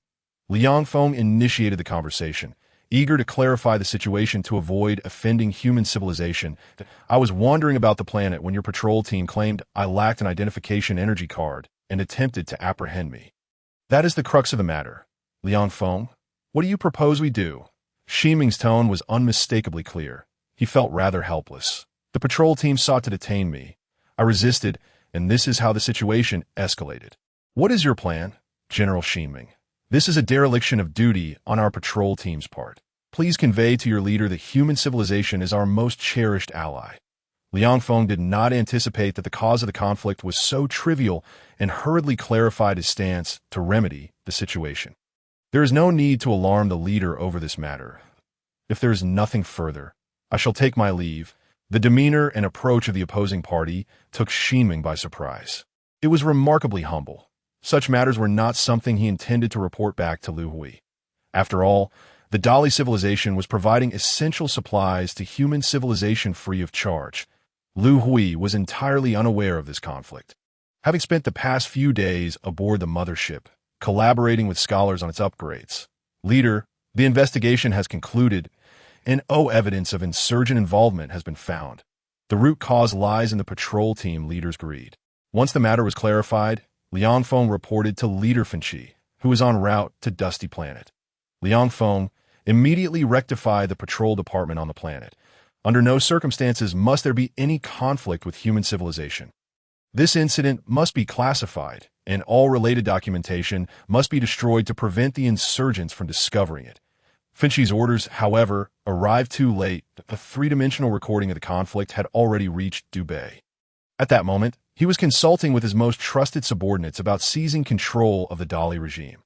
Liang Feng initiated the conversation, eager to clarify the situation to avoid offending human civilization. I was wandering about the planet when your patrol team claimed I lacked an identification energy card and attempted to apprehend me. That is the crux of the matter. Liang Feng, what do you propose we do? Shiming's tone was unmistakably clear. He felt rather helpless. The patrol team sought to detain me. I resisted, and this is how the situation escalated. What is your plan, General Shiming? This is a dereliction of duty on our patrol team's part. Please convey to your leader that human civilization is our most cherished ally. Liang Feng did not anticipate that the cause of the conflict was so trivial and hurriedly clarified his stance to remedy the situation. There is no need to alarm the leader over this matter. If there is nothing further, I shall take my leave. The demeanor and approach of the opposing party took Xinming by surprise. It was remarkably humble. Such matters were not something he intended to report back to Liu Hui. After all, the Dali civilization was providing essential supplies to human civilization free of charge. Liu Hui was entirely unaware of this conflict. Having spent the past few days aboard the mothership, collaborating with scholars on its upgrades, leader, the investigation has concluded, and no evidence of insurgent involvement has been found. The root cause lies in the patrol team leader's greed. Once the matter was clarified, Liang Feng reported to Leader Finchi, who was en route to Dusty Planet. Liang Feng immediately rectified the patrol department on the planet. Under no circumstances must there be any conflict with human civilization. This incident must be classified, and all related documentation must be destroyed to prevent the insurgents from discovering it. Finchi's orders, however, arrived too late. A three-dimensional recording of the conflict had already reached Dubei. At that moment, he was consulting with his most trusted subordinates about seizing control of the Dali regime.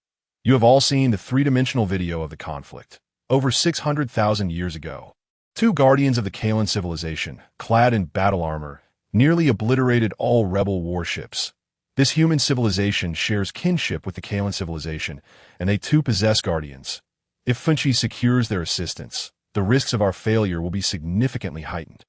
You have all seen the three-dimensional video of the conflict. Over 600,000 years ago, two guardians of the Kalan civilization, clad in battle armor, nearly obliterated all rebel warships. This human civilization shares kinship with the Kalan civilization, and they too possess guardians. If Finchi secures their assistance, the risks of our failure will be significantly heightened.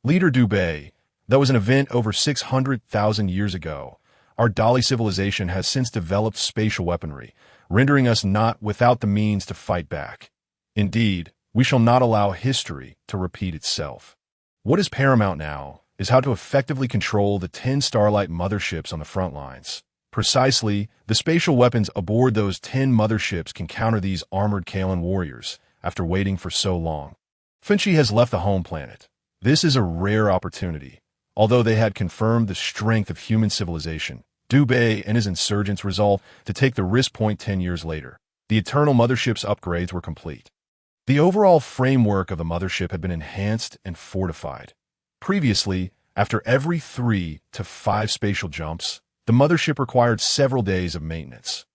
Leader Dubei, that was an event over 600,000 years ago. Our Dali civilization has since developed spatial weaponry, rendering us not without the means to fight back. Indeed, we shall not allow history to repeat itself. What is paramount now is how to effectively control the 10 Starlight motherships on the front lines. Precisely, the spatial weapons aboard those 10 motherships can counter these armored Kalan warriors after waiting for so long. Finchi has left the home planet. This is a rare opportunity. Although they had confirmed the strength of human civilization, Dubei and his insurgents resolved to take the risk point 10 years later. The Eternal Mothership's upgrades were complete. The overall framework of the mothership had been enhanced and fortified. Previously, after every 3 to 5 spatial jumps, the mothership required several days of maintenance.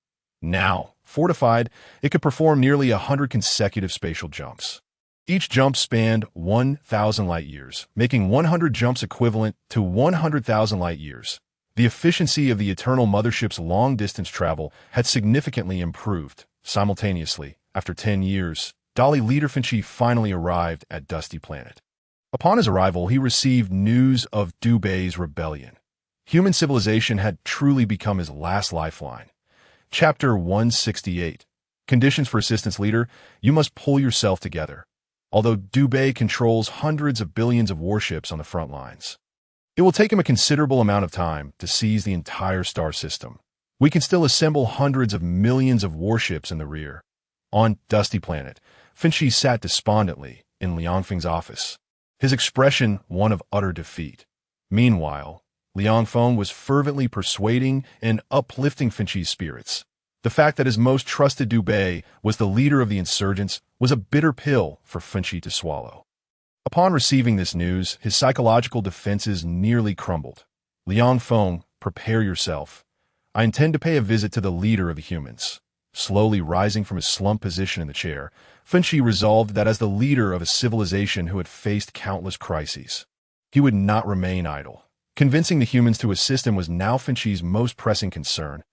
Now, fortified, it could perform nearly 100 consecutive spatial jumps. Each jump spanned 1,000 light-years, making 100 jumps equivalent to 100,000 light-years. The efficiency of the Eternal Mothership's long-distance travel had significantly improved. Simultaneously, after 10 years, Dali Leader Finchi finally arrived at Dusty Planet. Upon his arrival, he received news of Dubei's rebellion. Human civilization had truly become his last lifeline. Chapter 168. Conditions for assistance, leader. You must pull yourself together. Although Dubei controls hundreds of billions of warships on the front lines, it will take him a considerable amount of time to seize the entire star system. We can still assemble hundreds of millions of warships in the rear. On Dusty Planet, Finchi sat despondently in Liang Feng's office, his expression one of utter defeat. Meanwhile, Liang Feng was fervently persuading and uplifting Finchi's spirits. The fact that his most trusted Dubei was the leader of the insurgents was a bitter pill for Finchi to swallow. Upon receiving this news, his psychological defenses nearly crumbled. Liang Feng, prepare yourself. I intend to pay a visit to the leader of the humans. Slowly rising from his slumped position in the chair, Finchi resolved that as the leader of a civilization who had faced countless crises, he would not remain idle. Convincing the humans to assist him was now Finchi's most pressing concern.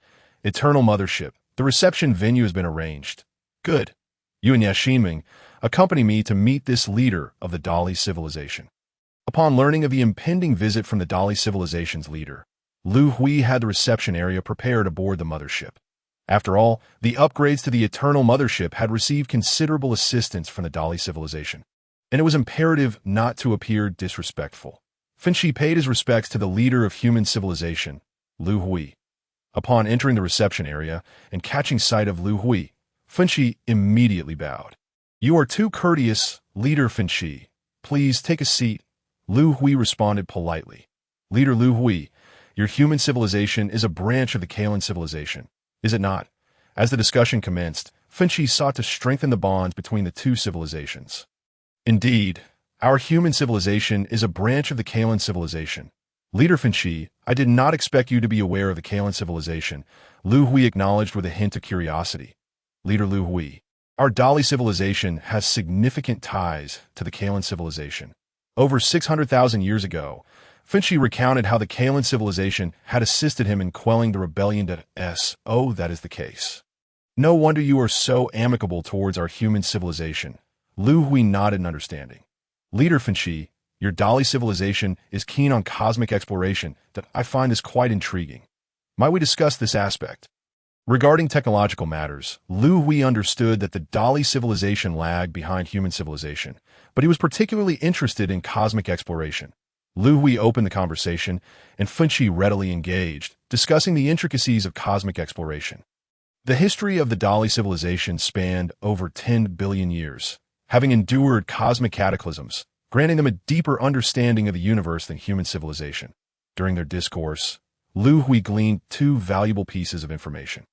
Eternal Mothership. The reception venue has been arranged. Good. You and Xinming accompany me to meet this leader of the Dali civilization. Upon learning of the impending visit from the Dali civilization's leader, Liu Hui had the reception area prepared aboard the mothership. After all, the upgrades to the Eternal Mothership had received considerable assistance from the Dali civilization, and it was imperative not to appear disrespectful. Finchi paid his respects to the leader of human civilization, Liu Hui. Upon entering the reception area and catching sight of Liu Hui, Finchi immediately bowed. You are too courteous, Leader Finchi. Please take a seat. Liu Hui responded politely. Leader Liu Hui, your human civilization is a branch of the Kalan civilization, is it not? As the discussion commenced, Finchi sought to strengthen the bonds between the two civilizations. Indeed, our human civilization is a branch of the Kalan civilization. Leader Finchi, I did not expect you to be aware of the Kalan civilization, Liu Hui acknowledged with a hint of curiosity. Leader Liu Hui, our Dali civilization has significant ties to the Kalan civilization. Over 600,000 years ago, Finchi recounted how the Kalan civilization had assisted him in quelling the rebellion. Oh, that is the case. No wonder you are so amicable towards our human civilization. Liu Hui nodded in understanding. Leader Finchi, your Dali civilization is keen on cosmic exploration that I find is quite intriguing. Might we discuss this aspect? Regarding technological matters, Liu Hui understood that the Dali civilization lagged behind human civilization, but he was particularly interested in cosmic exploration. Liu Hui opened the conversation, and Finchi readily engaged, discussing the intricacies of cosmic exploration. The history of the Dali civilization spanned over 10 billion years, having endured cosmic cataclysms, granting them a deeper understanding of the universe than human civilization. During their discourse, Liu Hui gleaned two valuable pieces of information.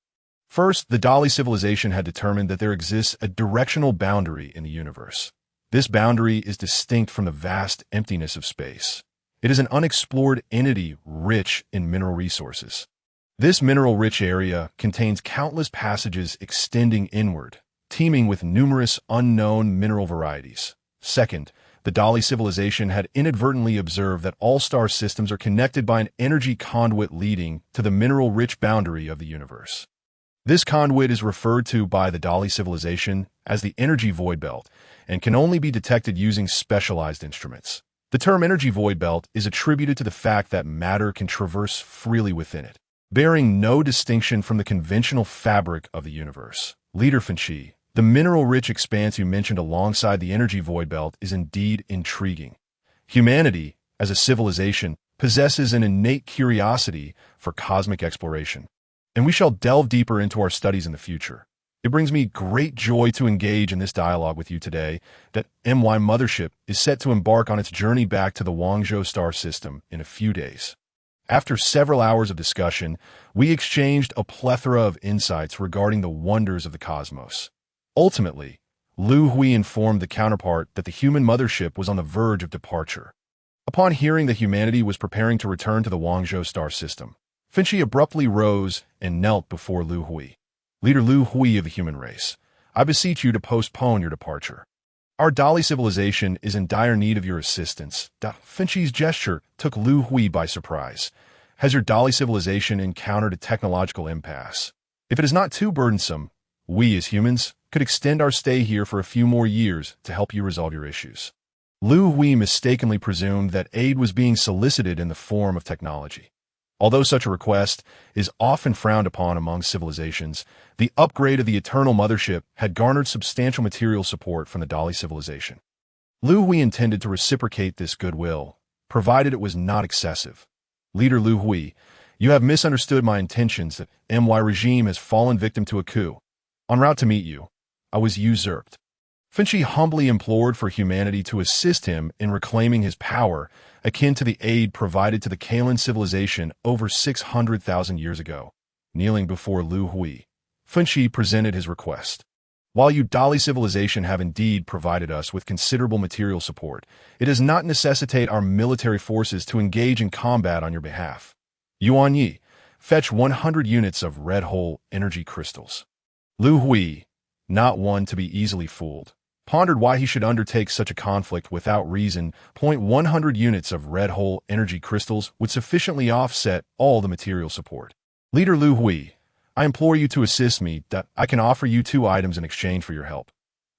First, the Dali civilization had determined that there exists a directional boundary in the universe. This boundary is distinct from the vast emptiness of space. It is an unexplored entity rich in mineral resources. This mineral-rich area contains countless passages extending inward, teeming with numerous unknown mineral varieties. Second, the Dali civilization had inadvertently observed that all star systems are connected by an energy conduit leading to the mineral-rich boundary of the universe. This conduit is referred to by the Dali civilization as the energy void belt and can only be detected using specialized instruments. The term energy void belt is attributed to the fact that matter can traverse freely within it, bearing no distinction from the conventional fabric of the universe. Leader Finchi, the mineral-rich expanse you mentioned alongside the energy void belt is indeed intriguing. Humanity, as a civilization, possesses an innate curiosity for cosmic exploration, and we shall delve deeper into our studies in the future. It brings me great joy to engage in this dialogue with you today that MY Mothership is set to embark on its journey back to the Guangzhou star system in a few days. After several hours of discussion, we exchanged a plethora of insights regarding the wonders of the cosmos. Ultimately, Liu Hui informed the counterpart that the human mothership was on the verge of departure. Upon hearing that humanity was preparing to return to the Guangzhou star system, Finchi abruptly rose and knelt before Liu Hui. Leader Liu Hui of the human race, I beseech you to postpone your departure. Our Dali civilization is in dire need of your assistance. Finchi's gesture took Liu Hui by surprise. Has your Dali civilization encountered a technological impasse? If it is not too burdensome, we as humans could extend our stay here for a few more years to help you resolve your issues. Liu Hui mistakenly presumed that aid was being solicited in the form of technology. Although such a request is often frowned upon among civilizations, the upgrade of the Eternal Mothership had garnered substantial material support from the Dali civilization. Liu Hui intended to reciprocate this goodwill, provided it was not excessive. Leader Liu Hui, you have misunderstood my intentions that MY regime has fallen victim to a coup. En route to meet you, I was usurped. Finchi humbly implored for humanity to assist him in reclaiming his power, akin to the aid provided to the Kalan civilization over 600,000 years ago. Kneeling before Liu Hui, Finchi presented his request. While you Dali civilization have indeed provided us with considerable material support, it does not necessitate our military forces to engage in combat on your behalf. Yuan Yi, fetch 100 units of red hole energy crystals. Liu Hui, not one to be easily fooled, pondered why he should undertake such a conflict without reason. 100 units of red hole energy crystals would sufficiently offset all the material support. Leader Liu Hui, I implore you to assist me that I can offer you 2 items in exchange for your help.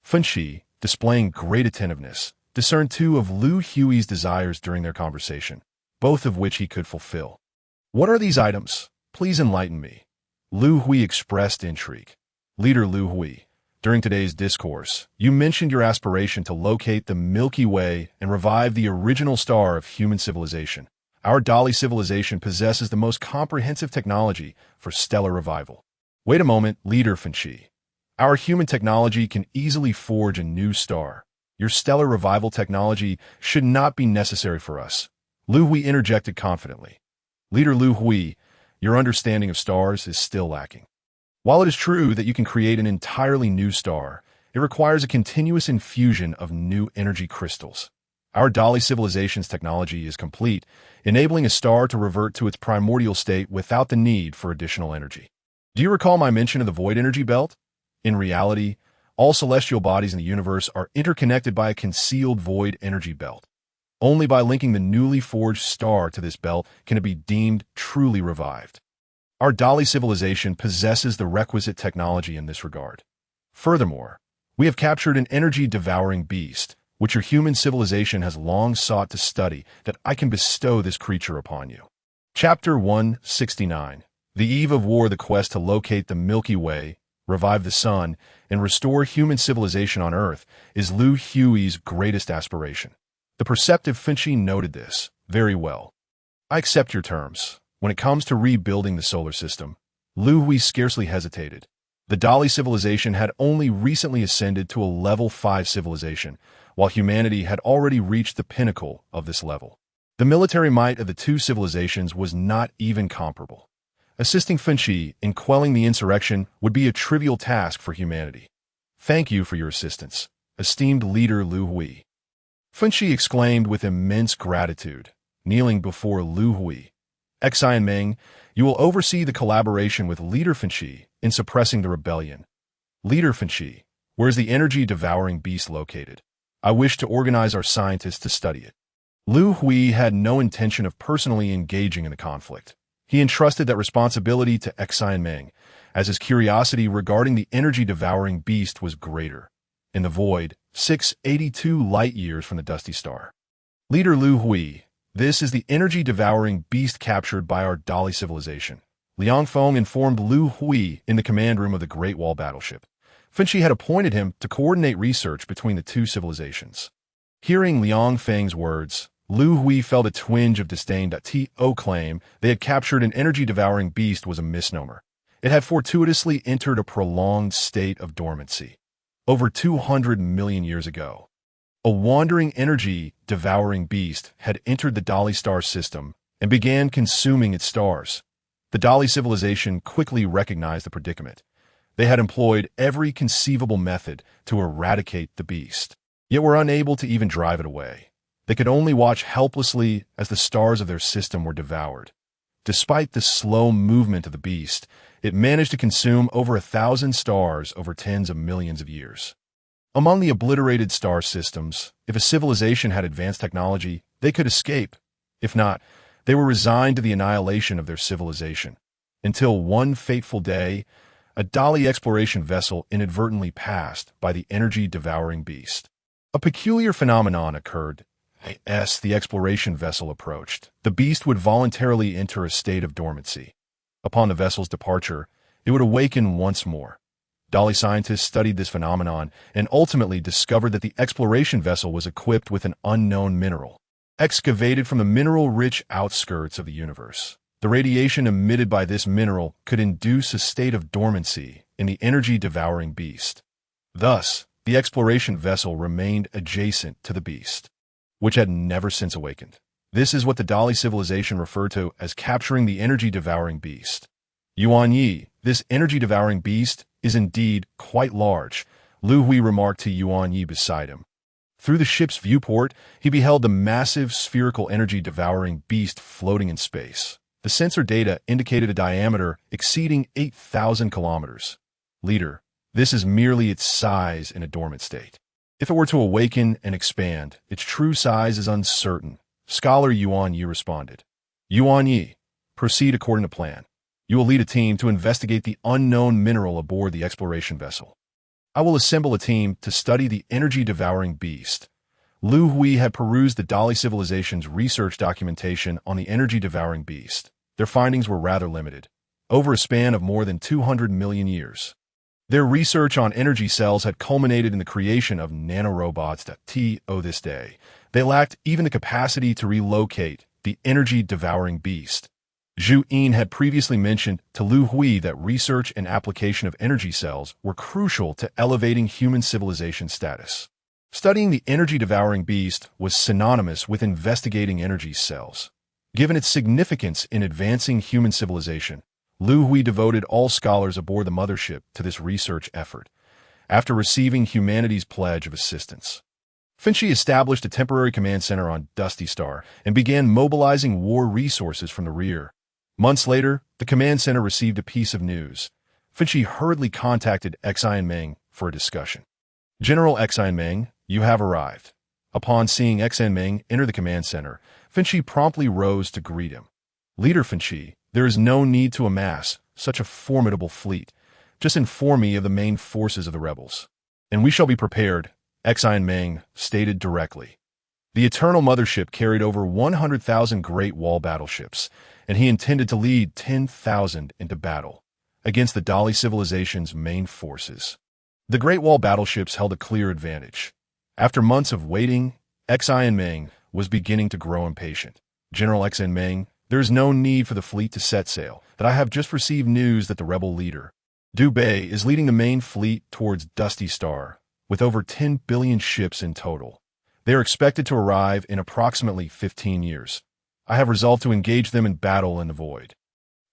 Finchi, displaying great attentiveness, discerned 2 of Liu Hui's desires during their conversation, both of which he could fulfill. What are these items? Please enlighten me. Liu Hui expressed intrigue. Leader Liu Hui, during today's discourse, you mentioned your aspiration to locate the Milky Way and revive the original star of human civilization. Our Dali civilization possesses the most comprehensive technology for stellar revival. Wait a moment, Leader Finchi. Our human technology can easily forge a new star. Your stellar revival technology should not be necessary for us. Liu Hui interjected confidently. Leader Liu Hui, your understanding of stars is still lacking. While it is true that you can create an entirely new star, it requires a continuous infusion of new energy crystals. Our Dali civilization's technology is complete, enabling a star to revert to its primordial state without the need for additional energy. Do you recall my mention of the void energy belt? In reality, all celestial bodies in the universe are interconnected by a concealed void energy belt. Only by linking the newly forged star to this belt can it be deemed truly revived. Our Dali civilization possesses the requisite technology in this regard. Furthermore, we have captured an energy-devouring beast, which your human civilization has long sought to study, that I can bestow this creature upon you. Chapter 169. The Eve of War. The quest to locate the Milky Way, revive the sun, and restore human civilization on Earth is Liu Hui's greatest aspiration. The perceptive Finchi noted this very well. I accept your terms. When it comes to rebuilding the solar system, Liu Hui scarcely hesitated. The Dali civilization had only recently ascended to a level 5 civilization, while humanity had already reached the pinnacle of this level. The military might of the two civilizations was not even comparable. Assisting Finchi in quelling the insurrection would be a trivial task for humanity. Thank you for your assistance, esteemed leader Liu Hui. Finchi exclaimed with immense gratitude, kneeling before Liu Hui. Xian Meng, you will oversee the collaboration with Leader Finchi in suppressing the rebellion. Leader Finchi, where is the energy-devouring beast located? I wish to organize our scientists to study it. Liu Hui had no intention of personally engaging in the conflict. He entrusted that responsibility to Xian Meng, as his curiosity regarding the energy-devouring beast was greater. In the void, 682 light-years from the dusty star. Leader Liu Hui, this is the energy-devouring beast captured by our Dali civilization. Liang Feng informed Liu Hui in the command room of the Great Wall battleship. Finchi had appointed him to coordinate research between the two civilizations. Hearing Liang Feng's words, Liu Hui felt a twinge of disdain. To claim they had captured an energy-devouring beast was a misnomer. It had fortuitously entered a prolonged state of dormancy. Over 200 million years ago, a wandering energy-devouring beast had entered the Dali star system and began consuming its stars. The Dali civilization quickly recognized the predicament. They had employed every conceivable method to eradicate the beast, yet were unable to even drive it away. They could only watch helplessly as the stars of their system were devoured. Despite the slow movement of the beast, it managed to consume over 1,000 stars over tens of millions of years. Among the obliterated star systems, if a civilization had advanced technology, they could escape. If not, they were resigned to the annihilation of their civilization. Until one fateful day, a Dali exploration vessel inadvertently passed by the energy-devouring beast. A peculiar phenomenon occurred. As the exploration vessel approached, the beast would voluntarily enter a state of dormancy. Upon the vessel's departure, it would awaken once more. Dali scientists studied this phenomenon and ultimately discovered that the exploration vessel was equipped with an unknown mineral, excavated from the mineral-rich outskirts of the universe. The radiation emitted by this mineral could induce a state of dormancy in the energy-devouring beast. Thus, the exploration vessel remained adjacent to the beast, which had never since awakened. This is what the Dali civilization referred to as capturing the energy-devouring beast. Yuan Yi, this energy-devouring beast, is indeed quite large, Liu Hui remarked to Yuan Yi beside him. Through the ship's viewport, he beheld the massive spherical energy-devouring beast floating in space. The sensor data indicated a diameter exceeding 8,000 kilometers. Leader, this is merely its size in a dormant state. If it were to awaken and expand, its true size is uncertain, Scholar Yuan Yi responded. Yuan Yi, proceed according to plan. You will lead a team to investigate the unknown mineral aboard the exploration vessel. I will assemble a team to study the energy-devouring beast. Liu Hui had perused the Dali civilization's research documentation on the energy-devouring beast. Their findings were rather limited, over a span of more than 200 million years. Their research on energy cells had culminated in the creation of nanorobots that, to this day, they lacked even the capacity to relocate the energy-devouring beast. Zhu Yin had previously mentioned to Liu Hui that research and application of energy cells were crucial to elevating human civilization status. Studying the energy-devouring beast was synonymous with investigating energy cells. Given its significance in advancing human civilization, Liu Hui devoted all scholars aboard the mothership to this research effort, after receiving humanity's pledge of assistance. Finchi established a temporary command center on Dusty Star and began mobilizing war resources from the rear. Months later, the command center received a piece of news. Finchi hurriedly contacted Xian Meng for a discussion. General Xian Meng, you have arrived. Upon seeing Xian Meng enter the command center, Finchi promptly rose to greet him. Leader Finchi, there is no need to amass such a formidable fleet. Just inform me of the main forces of the rebels, and we shall be prepared, Xian Meng stated directly. The Eternal Mothership carried over 100,000 Great Wall battleships, and he intended to lead 10,000 into battle against the Dali civilization's main forces. The Great Wall battleships held a clear advantage. After months of waiting, Xian Meng was beginning to grow impatient. General Xian Meng, there is no need for the fleet to set sail, that I have just received news that the rebel leader, Du Bei, is leading the main fleet towards Dusty Star, with over 10 billion ships in total. They are expected to arrive in approximately 15 years. I have resolved to engage them in battle in the void.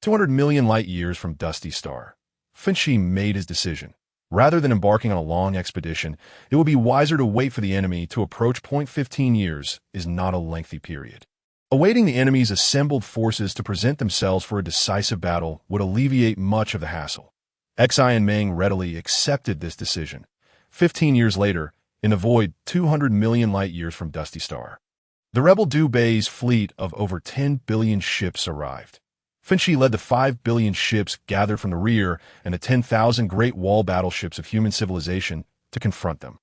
200 million light-years from Dusty Star. Finchi made his decision. Rather than embarking on a long expedition, it would be wiser to wait for the enemy to approach. 15 years is not a lengthy period. Awaiting the enemy's assembled forces to present themselves for a decisive battle would alleviate much of the hassle. Xian Meng readily accepted this decision. 15 years later, in the void 200 million light-years from Dusty Star, the rebel Du Bei's fleet of over 10 billion ships arrived. Finchi led the 5 billion ships gathered from the rear and the 10,000 Great Wall battleships of human civilization to confront them.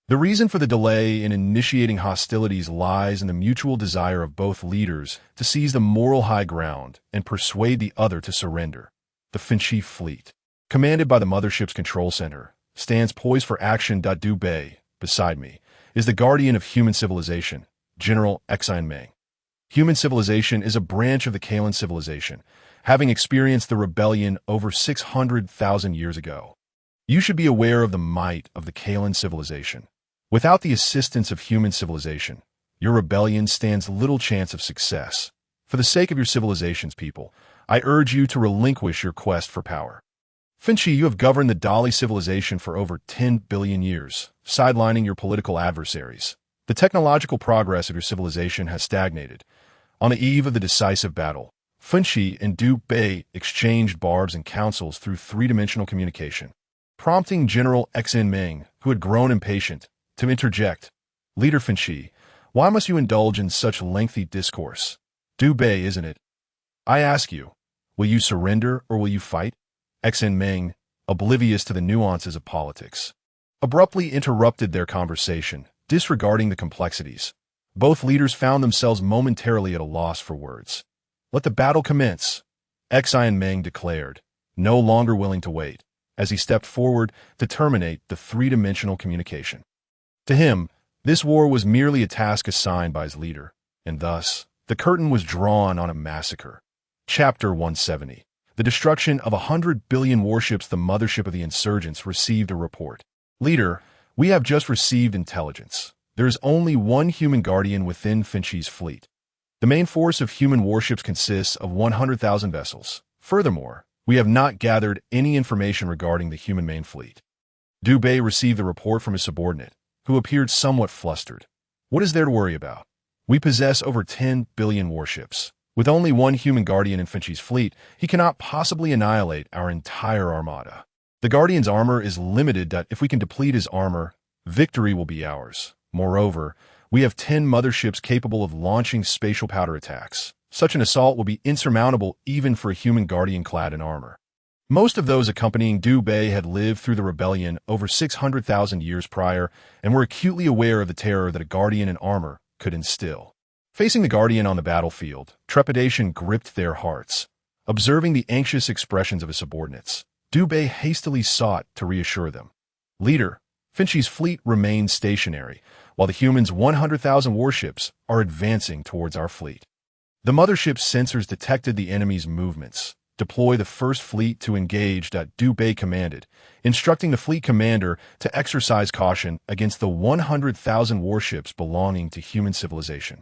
The reason for the delay in initiating hostilities lies in the mutual desire of both leaders to seize the moral high ground and persuade the other to surrender. The Finchi fleet, commanded by the mothership's control center, stands poised for action. Du Bei, beside me, is the guardian of human civilization, General Xian Meng. Human civilization is a branch of the Kalan civilization, having experienced the rebellion over 600,000 years ago. You should be aware of the might of the Kalan civilization. Without the assistance of human civilization, your rebellion stands little chance of success. For the sake of your civilization's people, I urge you to relinquish your quest for power. Finchi, you have governed the Dali civilization for over 10 billion years, sidelining your political adversaries. The technological progress of your civilization has stagnated. On the eve of the decisive battle, Finchi and Du Bei exchanged barbs and counsels through three-dimensional communication, prompting General Xian Meng, who had grown impatient, to interject. Leader Finchi, why must you indulge in such lengthy discourse? Du Bei, isn't it? I ask you, will you surrender or will you fight? Xian Meng, oblivious to the nuances of politics, abruptly interrupted their conversation, disregarding the complexities. Both leaders found themselves momentarily at a loss for words. Let the battle commence, Xian Meng declared, no longer willing to wait, as he stepped forward to terminate the three-dimensional communication. To him, this war was merely a task assigned by his leader, and thus, the curtain was drawn on a massacre. Chapter 170. The destruction of 100 billion warships. The mothership of the insurgents received a report. Leader, we have just received intelligence. There is only one human guardian within Finchi's fleet. The main force of human warships consists of 100,000 vessels. Furthermore, we have not gathered any information regarding the human main fleet. Du Bei received the report from his subordinate, who appeared somewhat flustered. What is there to worry about? We possess over 10 billion warships. With only one human guardian in Finchi's fleet, he cannot possibly annihilate our entire armada. The guardian's armor is limited. If we can deplete his armor, victory will be ours. Moreover, we have 10 motherships capable of launching spatial powder attacks. Such an assault will be insurmountable even for a human guardian clad in armor. Most of those accompanying Du Bei had lived through the rebellion over 600,000 years prior and were acutely aware of the terror that a guardian in armor could instill. Facing the guardian on the battlefield, trepidation gripped their hearts. Observing the anxious expressions of his subordinates, Du Bei hastily sought to reassure them. Leader, Finchi's fleet remains stationary, while the humans' 100,000 warships are advancing towards our fleet. The mothership's sensors detected the enemy's movements. Deploy the first fleet to engage. Du Bei commanded, instructing the fleet commander to exercise caution against the 100,000 warships belonging to human civilization.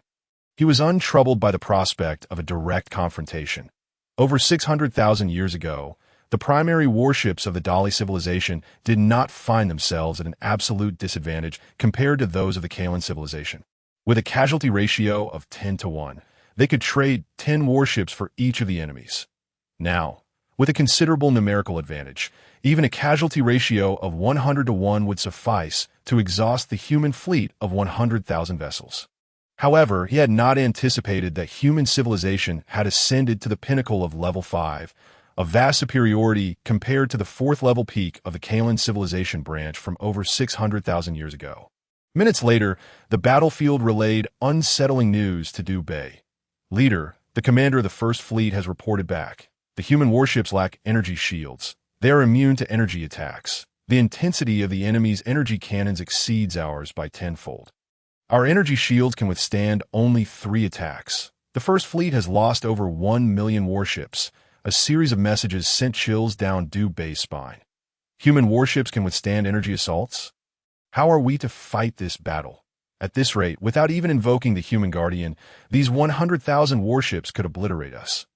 He was untroubled by the prospect of a direct confrontation. Over 600,000 years ago, the primary warships of the Dali civilization did not find themselves at an absolute disadvantage compared to those of the Kalan civilization. With a casualty ratio of 10 to 1, they could trade 10 warships for each of the enemies. Now, with a considerable numerical advantage, even a casualty ratio of 100 to 1 would suffice to exhaust the human fleet of 100,000 vessels. However, he had not anticipated that human civilization had ascended to the pinnacle of level 5, a vast superiority compared to the 4th level peak of the Kalan civilization branch from over 600,000 years ago. Minutes later, the battlefield relayed unsettling news to Du Bei. Leader, the commander of the First Fleet has reported back. The human warships lack energy shields. They are immune to energy attacks. The intensity of the enemy's energy cannons exceeds ours by tenfold. Our energy shields can withstand only 3 attacks. The First Fleet has lost over 1 million warships. A series of messages sent chills down Du Bei's spine. Human warships can withstand energy assaults? How are we to fight this battle? At this rate, without even invoking the human guardian, these 100,000 warships could obliterate us.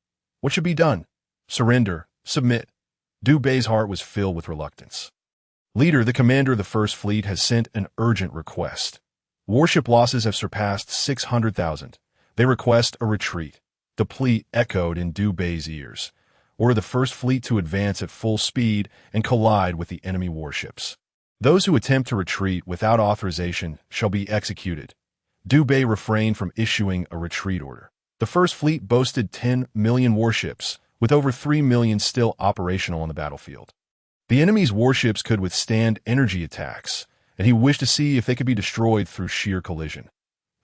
What should be done? Surrender. Submit. Du Bei's heart was filled with reluctance. Leader, the commander of the First Fleet has sent an urgent request. Warship losses have surpassed 600,000. They request a retreat. The plea echoed in Du Bei's ears. Order the First Fleet to advance at full speed and collide with the enemy warships. Those who attempt to retreat without authorization shall be executed. Du Bei refrained from issuing a retreat order. The First Fleet boasted 10 million warships, with over 3 million still operational on the battlefield. The enemy's warships could withstand energy attacks, and he wished to see if they could be destroyed through sheer collision.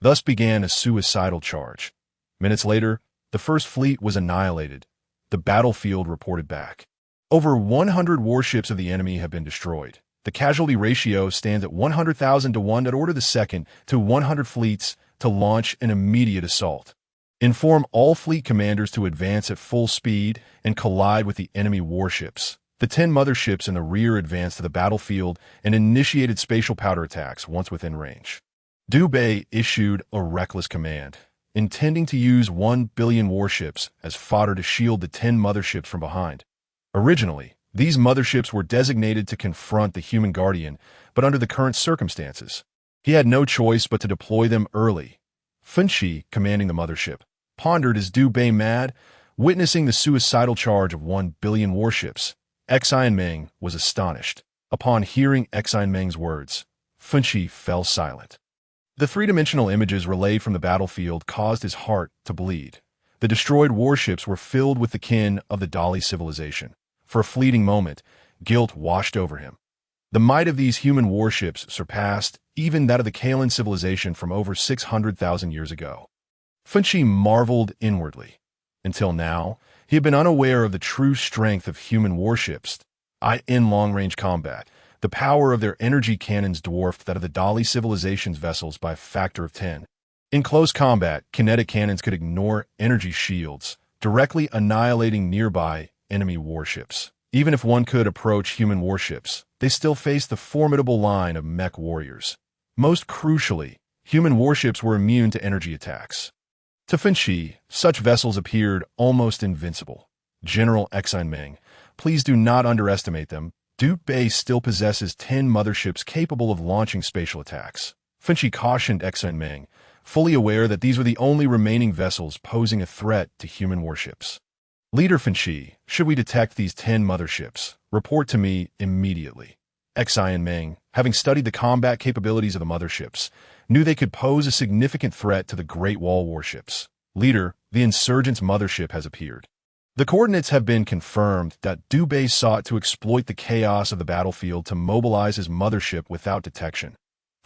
Thus began a suicidal charge. Minutes later, the First Fleet was annihilated. The battlefield reported back. Over 100 warships of the enemy have been destroyed. The casualty ratio stands at 100,000 to 1 that order the second to 100 fleets to launch an immediate assault. Inform all fleet commanders to advance at full speed and collide with the enemy warships. The 10 motherships in the rear advanced to the battlefield and initiated spatial powder attacks once within range. Du Bei issued a reckless command, intending to use 1 billion warships as fodder to shield the 10 motherships from behind. Originally, these motherships were designated to confront the human guardian, but under the current circumstances, he had no choice but to deploy them early. Funshi, commanding the mothership, pondered, is Du Bei mad? Witnessing the suicidal charge of 1 billion warships, Xian Meng was astonished. Upon hearing Xian Meng's words, Funshi fell silent. The three-dimensional images relayed from the battlefield caused his heart to bleed. The destroyed warships were filled with the kin of the Dali civilization. For a fleeting moment, guilt washed over him. The might of these human warships surpassed even that of the Kalan civilization from over 600,000 years ago. Funshi marveled inwardly. Until now, he had been unaware of the true strength of human warships. In long-range combat, the power of their energy cannons dwarfed that of the Dali civilization's vessels by a factor of 10. In close combat, kinetic cannons could ignore energy shields, directly annihilating nearby enemy warships. Even if one could approach human warships, they still faced the formidable line of mech warriors. Most crucially, human warships were immune to energy attacks. To Funshi, such vessels appeared almost invincible. General Xian Meng, please do not underestimate them. Du Bei still possesses 10 motherships capable of launching spatial attacks. Funshi cautioned Xian Meng, fully aware that these were the only remaining vessels posing a threat to human warships. Leader Funshi, should we detect these 10 motherships, report to me immediately. Xian Meng, having studied the combat capabilities of the motherships, knew they could pose a significant threat to the Great Wall warships. Leader, the insurgent's mothership has appeared. The coordinates have been confirmed that Du Bei sought to exploit the chaos of the battlefield to mobilize his mothership without detection.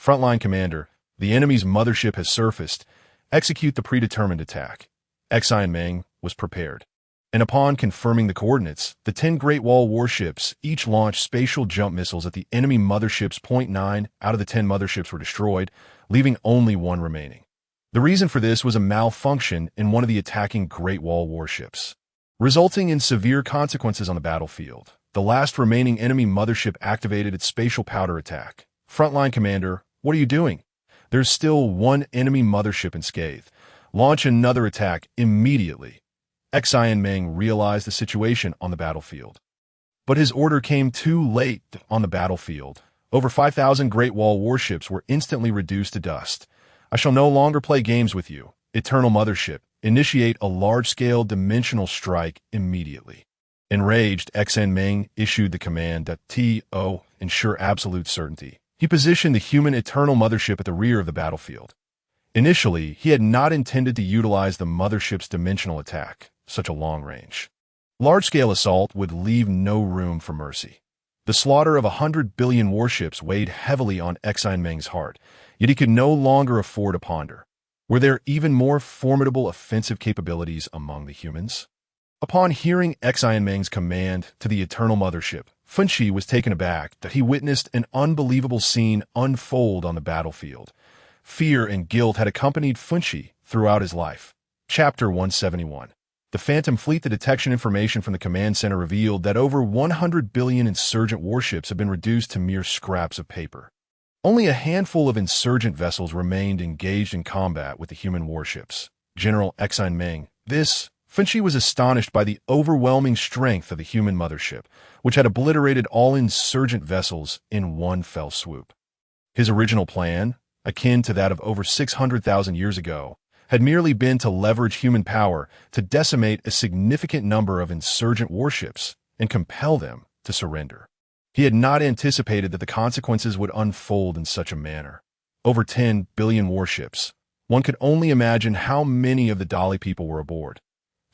Frontline commander, the enemy's mothership has surfaced. Execute the predetermined attack. Xian Meng was prepared. And upon confirming the coordinates, the 10 Great Wall warships each launched spatial jump missiles at the enemy motherships. 9 out of the 10 motherships were destroyed, leaving only one remaining. The reason for this was a malfunction in one of the attacking Great Wall warships, resulting in severe consequences on the battlefield. The last remaining enemy mothership activated its spatial powder attack. Frontline commander, what are you doing? There's still one enemy mothership unscathed. Launch another attack immediately. Xian Meng realized the situation on the battlefield. But his order came too late on the battlefield. Over 5,000 Great Wall warships were instantly reduced to dust. I shall no longer play games with you. Eternal Mothership, initiate a large-scale dimensional strike immediately. Enraged, Xian Meng issued the command that to ensure absolute certainty. He positioned the human Eternal Mothership at the rear of the battlefield. Initially, he had not intended to utilize the mothership's dimensional attack, such a long range. Large-scale assault would leave no room for mercy. The slaughter of 100 billion warships weighed heavily on Xian Meng's heart, yet he could no longer afford to ponder. Were there even more formidable offensive capabilities among the humans? Upon hearing Xian Meng's command to the Eternal Mothership, Funshi was taken aback that he witnessed an unbelievable scene unfold on the battlefield. Fear and guilt had accompanied Funshi throughout his life. Chapter 171. The Phantom Fleet. The detection information from the command center revealed that over 100 billion insurgent warships have been reduced to mere scraps of paper. Only a handful of insurgent vessels remained engaged in combat with the human warships. General Xian Meng. Funshi was astonished by the overwhelming strength of the human mothership, which had obliterated all insurgent vessels in one fell swoop. His original plan, akin to that of over 600,000 years ago, had merely been to leverage human power to decimate a significant number of insurgent warships and compel them to surrender. He had not anticipated that the consequences would unfold in such a manner. Over 10 billion warships. One could only imagine how many of the Dali people were aboard.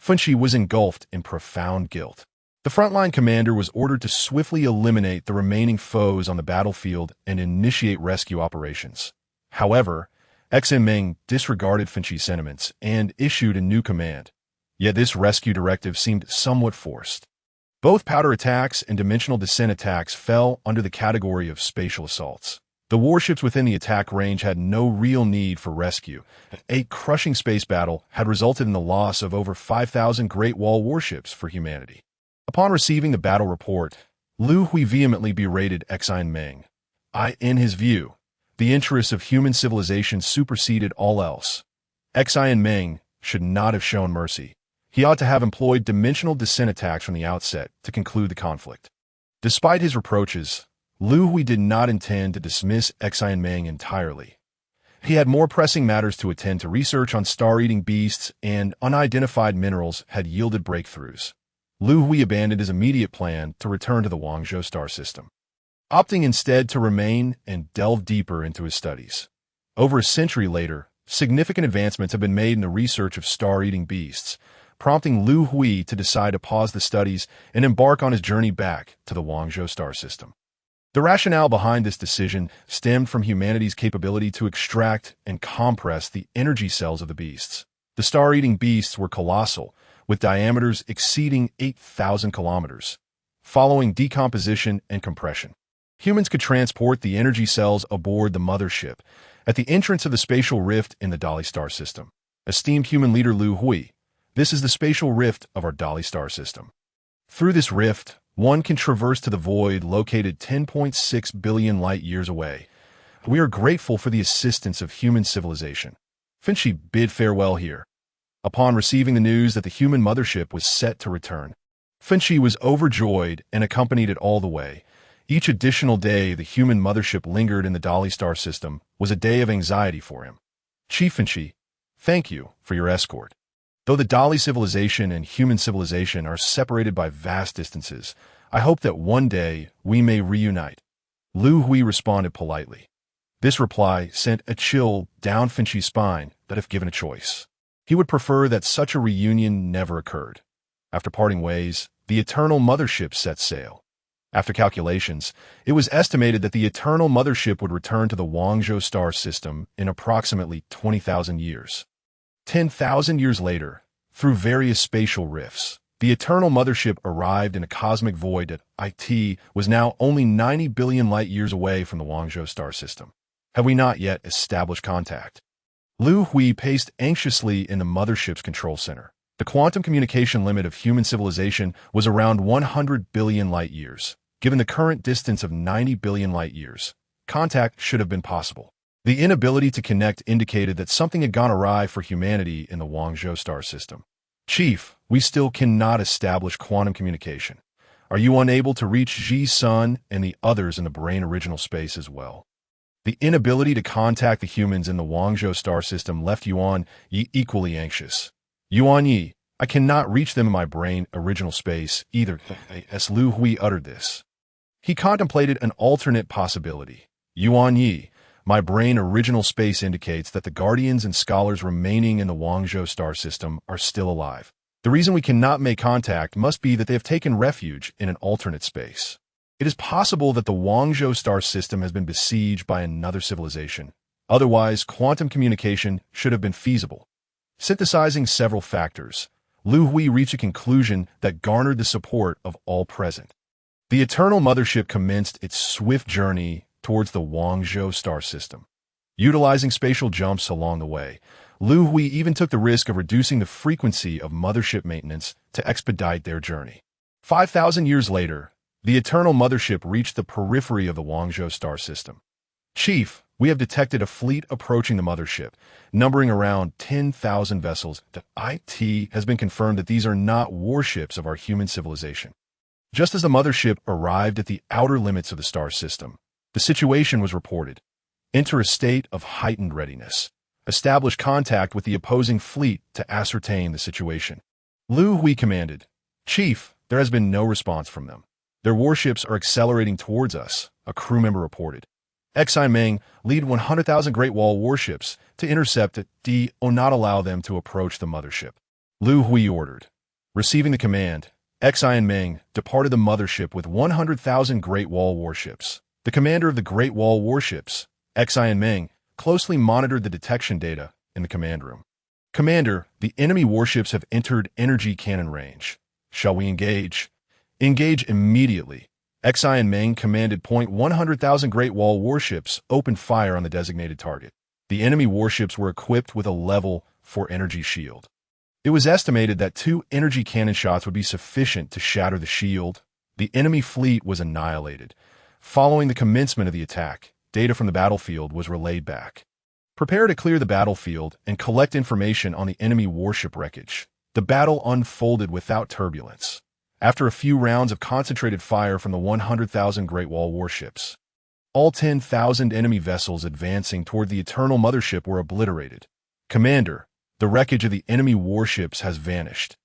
Funshi was engulfed in profound guilt. The frontline commander was ordered to swiftly eliminate the remaining foes on the battlefield and initiate rescue operations. However, Xian Meng disregarded Funshi's sentiments and issued a new command. Yet this rescue directive seemed somewhat forced. Both powder attacks and dimensional descent attacks fell under the category of spatial assaults. The warships within the attack range had no real need for rescue. A crushing space battle had resulted in the loss of over 5,000 Great Wall warships for humanity. Upon receiving the battle report, Liu Hui vehemently berated Xian Meng. In his view, the interests of human civilization superseded all else. Xian Meng should not have shown mercy. He ought to have employed dimensional descent attacks from the outset to conclude the conflict. Despite his reproaches, Liu Hui did not intend to dismiss Xian Meng entirely. He had more pressing matters to attend to. Research on star-eating beasts and unidentified minerals had yielded breakthroughs. Liu Hui abandoned his immediate plan to return to the Guangzhou star system, opting instead to remain and delve deeper into his studies. Over a century later, significant advancements have been made in the research of star-eating beasts, prompting Liu Hui to decide to pause the studies and embark on his journey back to the Guangzhou star system. The rationale behind this decision stemmed from humanity's capability to extract and compress the energy cells of the beasts. The star-eating beasts were colossal, with diameters exceeding 8,000 kilometers. Following decomposition and compression, humans could transport the energy cells aboard the mothership at the entrance of the spatial rift in the Dali star system. Esteemed human leader Liu Hui, this is the spatial rift of our Dali star system. Through this rift, one can traverse to the void located 10.6 billion light-years away. We are grateful for the assistance of human civilization. Funshi bid farewell here. Upon receiving the news that the human mothership was set to return, Funshi was overjoyed and accompanied it all the way. Each additional day the human mothership lingered in the Dali star system was a day of anxiety for him. Chief Funshi, thank you for your escort. Though the Dali civilization and human civilization are separated by vast distances, I hope that one day we may reunite. Liu Hui responded politely. This reply sent a chill down Funshi's spine that if given a choice, he would prefer that such a reunion never occurred. After parting ways, the Eternal Mothership set sail. After calculations, it was estimated that the Eternal Mothership would return to the Guangzhou star system in approximately 20,000 years. 10,000 years later, through various spatial rifts, the Eternal Mothership arrived in a cosmic void that it was now only 90 billion light-years away from the Guangzhou star system. Have we not yet established contact? Liu Hui paced anxiously in the mothership's control center. The quantum communication limit of human civilization was around 100 billion light-years. Given the current distance of 90 billion light-years, contact should have been possible. The inability to connect indicated that something had gone awry for humanity in the Guangzhou star system. Chief, we still cannot establish quantum communication. Are you unable to reach Ji-sun and the others in the brain original space as well? The inability to contact the humans in the Guangzhou star system left Yuan Yi equally anxious. Yuan Yi, I cannot reach them in my brain original space either, as Liu Hui uttered this. He contemplated an alternate possibility. Yuan Yi, my brain original space indicates that the guardians and scholars remaining in the Guangzhou star system are still alive. The reason we cannot make contact must be that they have taken refuge in an alternate space. It is possible that the Guangzhou star system has been besieged by another civilization. Otherwise, quantum communication should have been feasible. Synthesizing several factors, Liu Hui reached a conclusion that garnered the support of all present. The Eternal Mothership commenced its swift journey towards the Guangzhou star system. Utilizing spatial jumps along the way, Liu Hui even took the risk of reducing the frequency of mothership maintenance to expedite their journey. 5,000 years later, the Eternal Mothership reached the periphery of the Guangzhou star system. Chief, we have detected a fleet approaching the mothership, numbering around 10,000 vessels. It has been confirmed that these are not warships of our human civilization. Just as the mothership arrived at the outer limits of the star system, the situation was reported. Enter a state of heightened readiness. Establish contact with the opposing fleet to ascertain the situation. Liu Hui commanded. Chief, there has been no response from them. Their warships are accelerating towards us, a crew member reported. Xi Meng, lead 100,000 Great Wall warships to intercept it, or not allow them to approach the mothership. Liu Hui ordered. Receiving the command, Xi and Meng departed the mothership with 100,000 Great Wall warships. The commander of the Great Wall warships, Xi and Meng, closely monitored the detection data in the command room. Commander, the enemy warships have entered energy cannon range. Shall we engage? Engage immediately. Xi and Meng commanded 100,000 Great Wall warships opened fire on the designated target. The enemy warships were equipped with a level 4 energy shield. It was estimated that 2 energy cannon shots would be sufficient to shatter the shield. The enemy fleet was annihilated. Following the commencement of the attack, data from the battlefield was relayed back. Prepare to clear the battlefield and collect information on the enemy warship wreckage. The battle unfolded without turbulence. After a few rounds of concentrated fire from the 100,000 Great Wall warships, all 10,000 enemy vessels advancing toward the Eternal Mothership were obliterated. Commander, the wreckage of the enemy warships has vanished.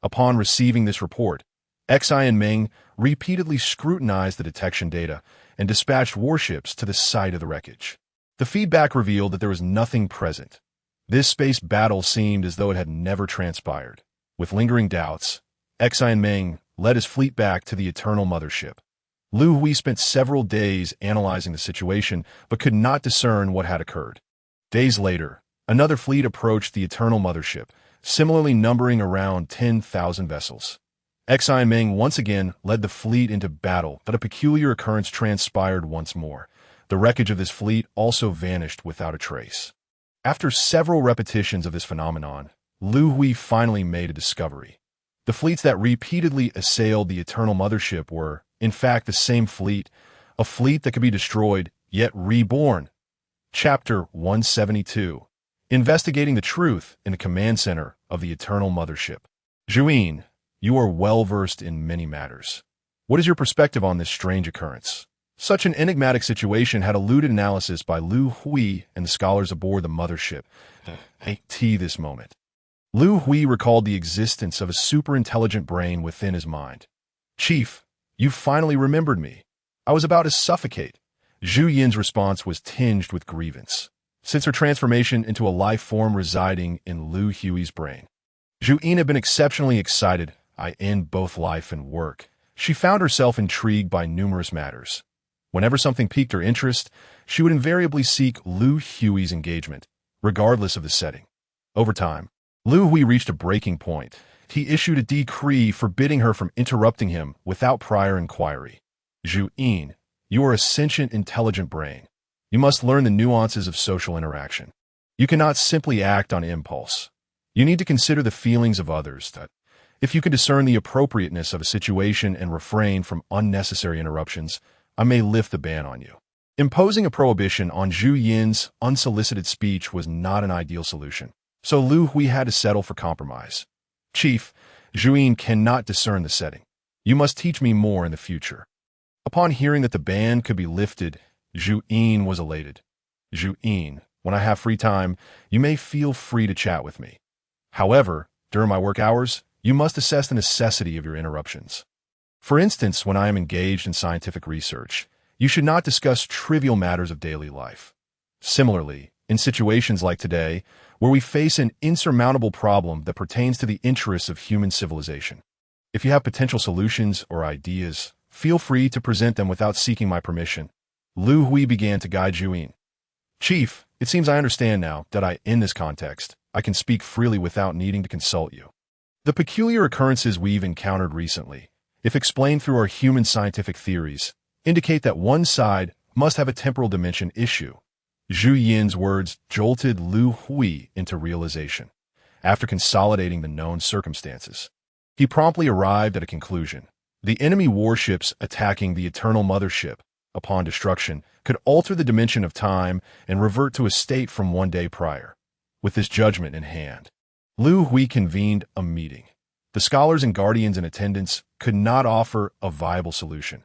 Upon receiving this report, Xi and Meng repeatedly scrutinized the detection data and dispatched warships to the site of the wreckage. The feedback revealed that there was nothing present. This space battle seemed as though it had never transpired. With lingering doubts, Xi and Meng led his fleet back to the Eternal Mothership. Liu Hui spent several days analyzing the situation but could not discern what had occurred. Days later, another fleet approached the Eternal Mothership, similarly numbering around 10,000 vessels. Xi and Meng once again led the fleet into battle, but a peculiar occurrence transpired once more. The wreckage of this fleet also vanished without a trace. After several repetitions of this phenomenon, Liu Hui finally made a discovery. The fleets that repeatedly assailed the Eternal Mothership were, in fact, the same fleet, a fleet that could be destroyed, yet reborn. Chapter 172. Investigating the truth in the command center of the Eternal Mothership. Zhuyin, you are well-versed in many matters. What is your perspective on this strange occurrence? Such an enigmatic situation had eluded analysis by Liu Hui and the scholars aboard the mothership. This moment. Liu Hui recalled the existence of a super-intelligent brain within his mind. Chief, you finally remembered me. I was about to suffocate. Zhu Yin's response was tinged with grievance, since her transformation into a life form residing in Liu Hui's brain. Zhu Yin had been exceptionally excited, in both life and work. She found herself intrigued by numerous matters. Whenever something piqued her interest, she would invariably seek Liu Hui's engagement, regardless of the setting. Over time, Liu Hui reached a breaking point. He issued a decree forbidding her from interrupting him without prior inquiry. Zhu Yin, you are a sentient, intelligent brain. You must learn the nuances of social interaction. You cannot simply act on impulse. You need to consider the feelings of others. If you can discern the appropriateness of a situation and refrain from unnecessary interruptions, I may lift the ban on you. Imposing a prohibition on Zhu Yin's unsolicited speech was not an ideal solution, so Liu Hui had to settle for compromise. Chief, Zhuyin cannot discern the setting. You must teach me more in the future. Upon hearing that the ban could be lifted, Zhuyin was elated. Zhuyin, when I have free time, you may feel free to chat with me. However, during my work hours, you must assess the necessity of your interruptions. For instance, when I am engaged in scientific research, you should not discuss trivial matters of daily life. Similarly, in situations like today, where we face an insurmountable problem that pertains to the interests of human civilization, if you have potential solutions or ideas, feel free to present them without seeking my permission. Liu Hui began to guide Zhuyin. Chief, it seems I understand now that in this context, I can speak freely without needing to consult you. The peculiar occurrences we've encountered recently, if explained through our human scientific theories, indicate that one side must have a temporal dimension issue. Zhu Yin's words jolted Liu Hui into realization. After consolidating the known circumstances, he promptly arrived at a conclusion. The enemy warships attacking the Eternal Mothership, upon destruction, could alter the dimension of time and revert to a state from one day prior. With this judgment in hand, Liu Hui convened a meeting. The scholars and guardians in attendance could not offer a viable solution.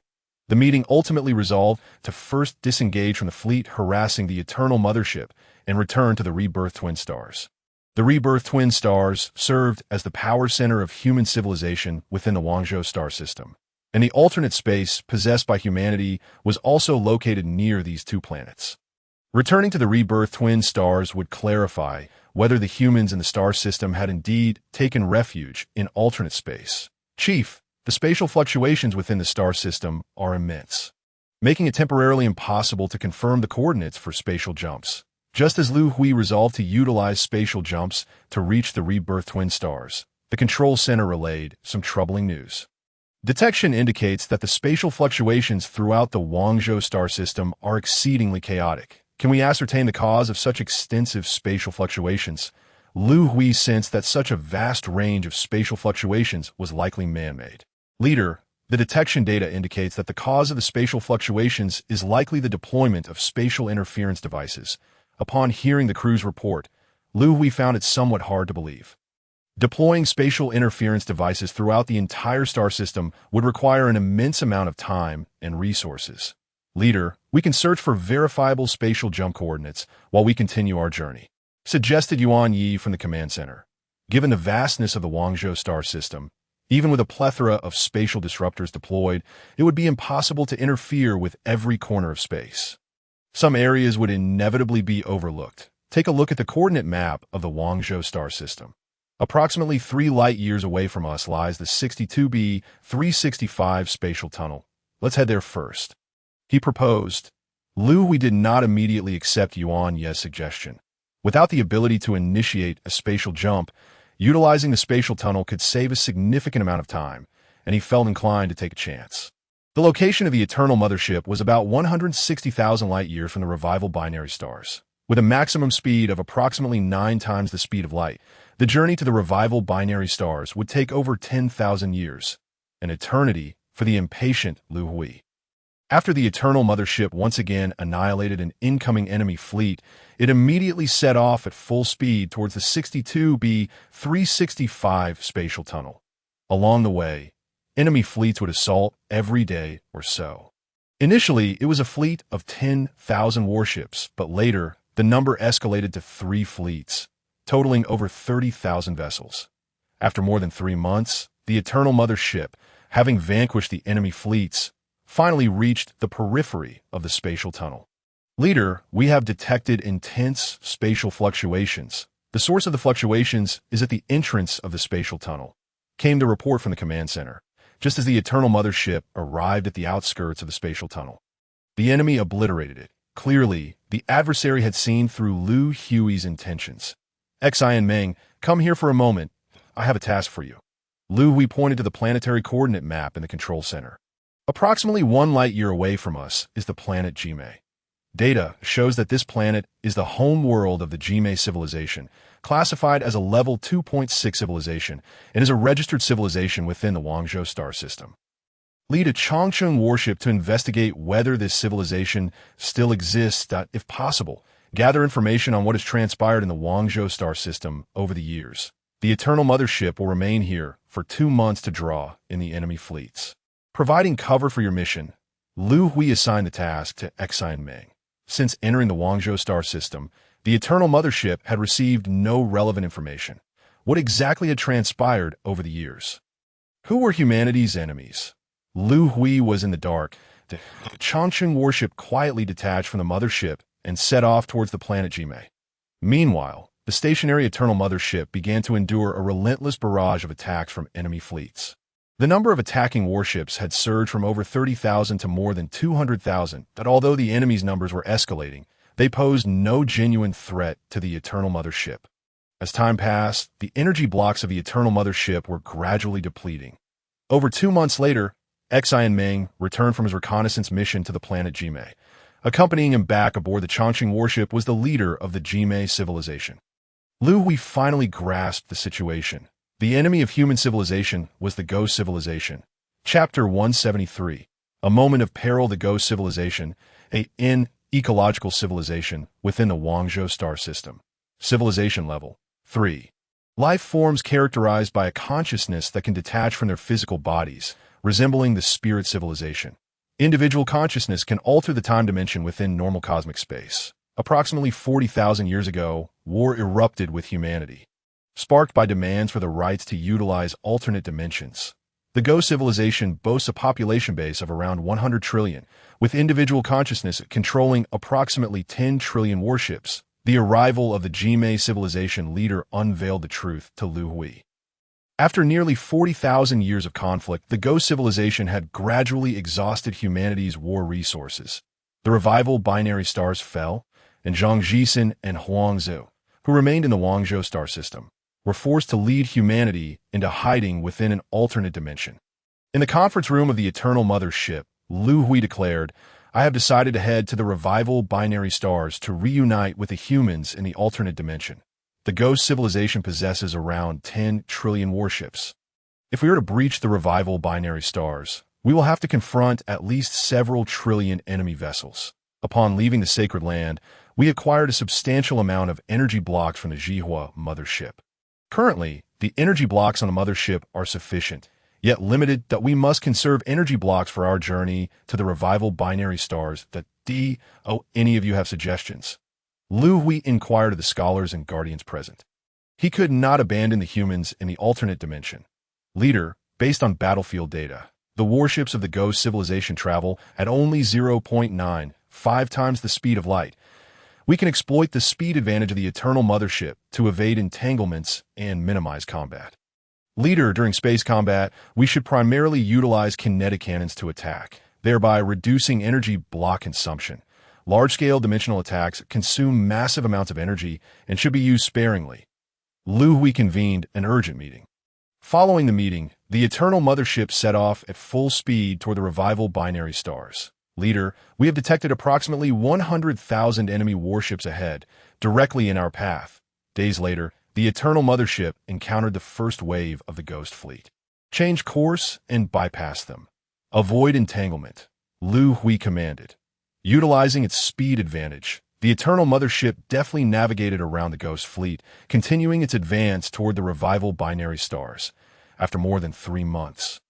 The meeting ultimately resolved to first disengage from the fleet harassing the Eternal Mothership and return to the rebirth twin stars. The rebirth twin stars served as the power center of human civilization within the Guangzhou star system, and the alternate space possessed by humanity was also located near these two planets. Returning to the rebirth twin stars would clarify whether the humans in the star system had indeed taken refuge in alternate space. Chief, the spatial fluctuations within the star system are immense, making it temporarily impossible to confirm the coordinates for spatial jumps. Just as Liu Hui resolved to utilize spatial jumps to reach the rebirth twin stars, the control center relayed some troubling news. Detection indicates that the spatial fluctuations throughout the Guangzhou star system are exceedingly chaotic. Can we ascertain the cause of such extensive spatial fluctuations? Liu Hui sensed that such a vast range of spatial fluctuations was likely man-made. Leader, the detection data indicates that the cause of the spatial fluctuations is likely the deployment of spatial interference devices. Upon hearing the crew's report, Liu Hui found it somewhat hard to believe. Deploying spatial interference devices throughout the entire star system would require an immense amount of time and resources. Leader, we can search for verifiable spatial jump coordinates while we continue our journey, suggested Yuan Yi from the command center. Given the vastness of the Guangzhou star system, even with a plethora of spatial disruptors deployed, it would be impossible to interfere with every corner of space. Some areas would inevitably be overlooked. Take a look at the coordinate map of the Guangzhou star system. Approximately 3 light-years away from us lies the 62B 365 spatial tunnel. Let's head there first, he proposed. Liu Hui did not immediately accept Yuan Ye's suggestion. Without the ability to initiate a spatial jump, utilizing the spatial tunnel could save a significant amount of time, and he felt inclined to take a chance. The location of the Eternal Mothership was about 160,000 light-years from the Revival binary stars. With a maximum speed of approximately 9 times the speed of light, the journey to the Revival binary stars would take over 10,000 years, an eternity for the impatient Liu Hui. After the Eternal Mothership once again annihilated an incoming enemy fleet, it immediately set off at full speed towards the 62B 365 spatial tunnel. Along the way, enemy fleets would assault every day or so. Initially, it was a fleet of 10,000 warships, but later, the number escalated to 3 fleets, totaling over 30,000 vessels. After more than 3 months, the Eternal Mothership, having vanquished the enemy fleets, finally reached the periphery of the spatial tunnel. Leader, we have detected intense spatial fluctuations. The source of the fluctuations is at the entrance of the spatial tunnel, came the report from the command center, just as the Eternal Mothership arrived at the outskirts of the spatial tunnel. The enemy obliterated it. Clearly, the adversary had seen through Liu Hui's intentions. Xi and Meng, come here for a moment. I have a task for you. Liu Hui pointed to the planetary coordinate map in the control center. Approximately 1 light-year away from us is the planet Jime. Data shows that this planet is the home world of the Jime civilization, classified as a level 2.6 civilization, and is a registered civilization within the Guangzhou star system. Lead a Changchun warship to investigate whether this civilization still exists. If possible, gather information on what has transpired in the Guangzhou star system over the years. The Eternal Mothership will remain here for 2 months to draw in the enemy fleets. Providing cover for your mission, Liu Hui assigned the task to Exine Meng. Since entering the Guangzhou star system, the Eternal Mothership had received no relevant information. What exactly had transpired over the years? Who were humanity's enemies? Liu Hui was in the dark. The Changchun warship quietly detached from the mothership and set off towards the planet Jimei. Meanwhile, the stationary Eternal Mothership began to endure a relentless barrage of attacks from enemy fleets. The number of attacking warships had surged from over 30,000 to more than 200,000, that although the enemy's numbers were escalating, they posed no genuine threat to the Eternal Mothership. As time passed, the energy blocks of the Eternal Mothership were gradually depleting. Over 2 months later, Exine Meng returned from his reconnaissance mission to the planet Jimei. Accompanying him back aboard the Changchun warship was the leader of the Jimei civilization. Liu Hui finally grasped the situation. The enemy of human civilization was the Ghost civilization. Chapter 173. A moment of peril. The Ghost civilization, an ecological civilization within the Guangzhou star system. Civilization level 3. Life forms characterized by a consciousness that can detach from their physical bodies, resembling the spirit civilization. Individual consciousness can alter the time dimension within normal cosmic space. Approximately 40,000 years ago, war erupted with humanity. Sparked by demands for the rights to utilize alternate dimensions, the Ghost civilization boasts a population base of around 100 trillion, with individual consciousness controlling approximately 10 trillion warships. The arrival of the Jimei civilization leader unveiled the truth to Liu Hui. After nearly 40,000 years of conflict, the Ghost civilization had gradually exhausted humanity's war resources. The rival binary stars fell, and Zhang Jixin and Huang Zhu, who remained in the Guangzhou star system, were forced to lead humanity into hiding within an alternate dimension. In the conference room of the Eternal Mothership, Liu Hui declared, "I have decided to head to the rival binary stars to reunite with the humans in the alternate dimension. The Ghost civilization possesses around 10 trillion warships. If we are to breach the rival binary stars, we will have to confront at least several trillion enemy vessels. Upon leaving the sacred land, we acquired a substantial amount of energy blocks from the Zhihua mothership. Currently, the energy blocks on the mothership are sufficient, yet limited, that we must conserve energy blocks for our journey to the rival binary stars. Any of you have suggestions?" Liu Hui inquired of the scholars and guardians present. He could not abandon the humans in the alternate dimension. Leader, based on battlefield data, the warships of the Ghost civilization travel at only 0.95 times the speed of light. We can exploit the speed advantage of the Eternal Mothership to evade entanglements and minimize combat. Leader, during space combat, we should primarily utilize kinetic cannons to attack, thereby reducing energy block consumption. Large-scale dimensional attacks consume massive amounts of energy and should be used sparingly. Liu Hui convened an urgent meeting. Following the meeting, the Eternal Mothership set off at full speed toward the rival binary stars. Leader, we have detected approximately 100,000 enemy warships ahead, directly in our path. Days later, the Eternal Mothership encountered the first wave of the Ghost fleet. Change course and bypass them. Avoid entanglement, Liu Hui commanded. Utilizing its speed advantage, the Eternal Mothership deftly navigated around the Ghost fleet, continuing its advance toward the rival binary stars. After more than 3 months.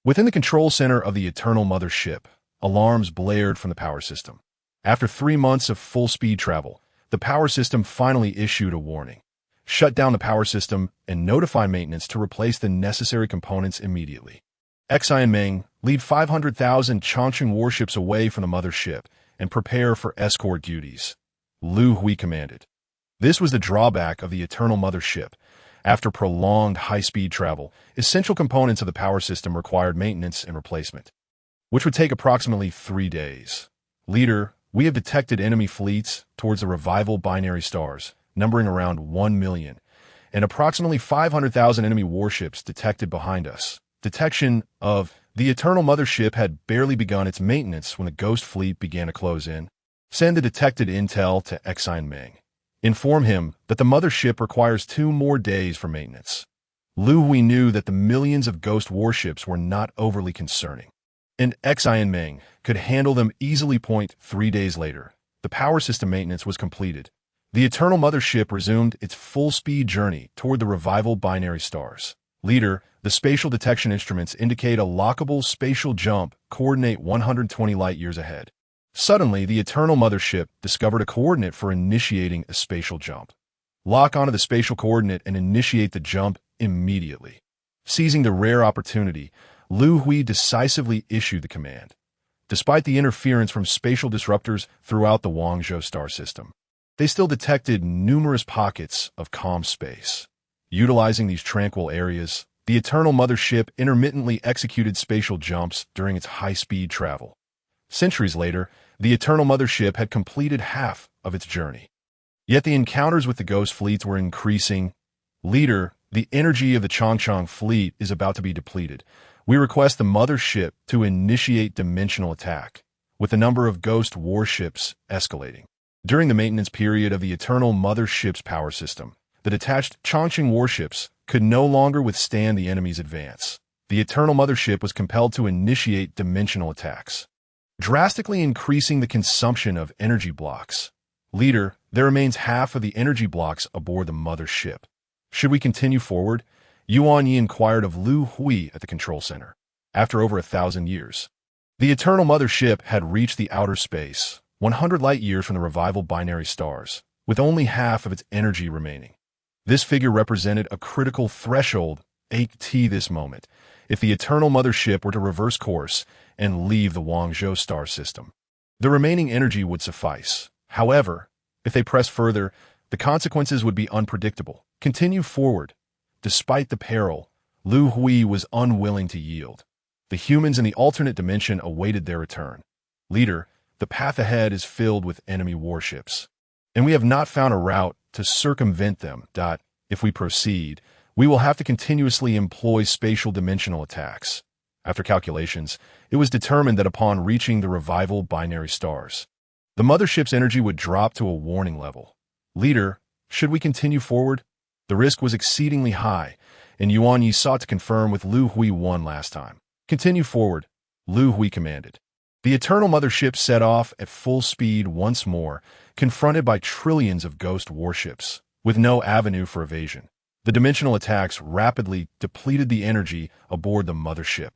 Within the control center of the Eternal Mothership, alarms blared from the power system. After 3 months of full-speed travel, the power system finally issued a warning. Shut down the power system and notify maintenance to replace the necessary components immediately. Exine Meng, lead 500,000 Changchun warships away from the mothership and prepare for escort duties, Liu Hui commanded. This was the drawback of the Eternal Mothership. After prolonged high-speed travel, essential components of the power system required maintenance and replacement, which would take approximately 3 days. Leader, we have detected enemy fleets towards the rival binary stars, numbering around 1 million, and approximately 500,000 enemy warships detected behind us. Detection of the Eternal Mothership had barely begun its maintenance when the Ghost fleet began to close in. Send the detected intel to Exine Meng. Inform him that the mothership requires 2 more days for maintenance. Liu Hui knew that the millions of Ghost warships were not overly concerning, and Exine Meng could handle them easily. 3 days later, the power system maintenance was completed. The Eternal Mothership resumed its full-speed journey toward the revival binary stars. Leader, the spatial detection instruments indicate a lockable spatial jump coordinate 120 light-years ahead. Suddenly, the Eternal Mothership discovered a coordinate for initiating a spatial jump. Lock onto the spatial coordinate and initiate the jump immediately. Seizing the rare opportunity, Liu Hui decisively issued the command. Despite the interference from spatial disruptors throughout the Guangzhou star system, they still detected numerous pockets of calm space. Utilizing these tranquil areas, the Eternal Mothership intermittently executed spatial jumps during its high-speed travel. Centuries later, the Eternal Mothership had completed half of its journey. Yet the encounters with the ghost fleets were increasing. Leader, the energy of the Changchang fleet is about to be depleted. We request the Mothership to initiate dimensional attack, with the number of ghost warships escalating. During the maintenance period of the Eternal Mothership's power system, the detached Changcheng warships could no longer withstand the enemy's advance. The Eternal Mothership was compelled to initiate dimensional attacks, drastically increasing the consumption of energy blocks. Leader, there remains half of the energy blocks aboard the Mothership. Should we continue forward? Yuan Yi inquired of Liu Hui at the control center. After over 1,000 years, the Eternal Mothership had reached the outer space, 100 light-years from the revival binary stars, with only half of its energy remaining. This figure represented a critical threshold, 8T this moment, if the Eternal Mothership were to reverse course and leave the Guangzhou star system. The remaining energy would suffice. However, if they press further, the consequences would be unpredictable. Continue forward. Despite the peril, Liu Hui was unwilling to yield. The humans in the alternate dimension awaited their return. Leader, the path ahead is filled with enemy warships, and we have not found a route to circumvent them. If we proceed, we will have to continuously employ spatial dimensional attacks. After calculations, it was determined that upon reaching the revival binary stars, the Mothership's energy would drop to a warning level. Leader, should we continue forward? The risk was exceedingly high, and Yuan Yi sought to confirm with Liu Hui one last time. Continue forward, Liu Hui commanded. The Eternal Mothership set off at full speed once more, confronted by trillions of ghost warships, with no avenue for evasion. The dimensional attacks rapidly depleted the energy aboard the Mothership.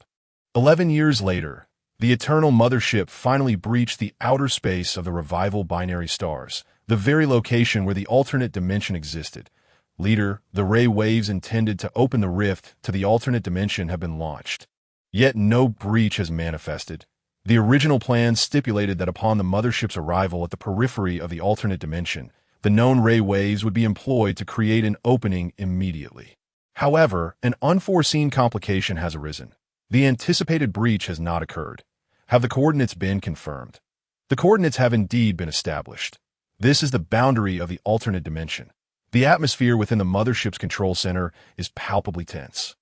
11 years later, the Eternal Mothership finally breached the outer space of the revival binary stars, the very location where the alternate dimension existed. Leader, the ray waves intended to open the rift to the alternate dimension have been launched. Yet no breach has manifested. The original plan stipulated that upon the Mothership's arrival at the periphery of the alternate dimension, the known ray waves would be employed to create an opening immediately. However, an unforeseen complication has arisen. The anticipated breach has not occurred. Have the coordinates been confirmed? The coordinates have indeed been established. This is the boundary of the alternate dimension. The atmosphere within the Mothership's control center is palpably tense.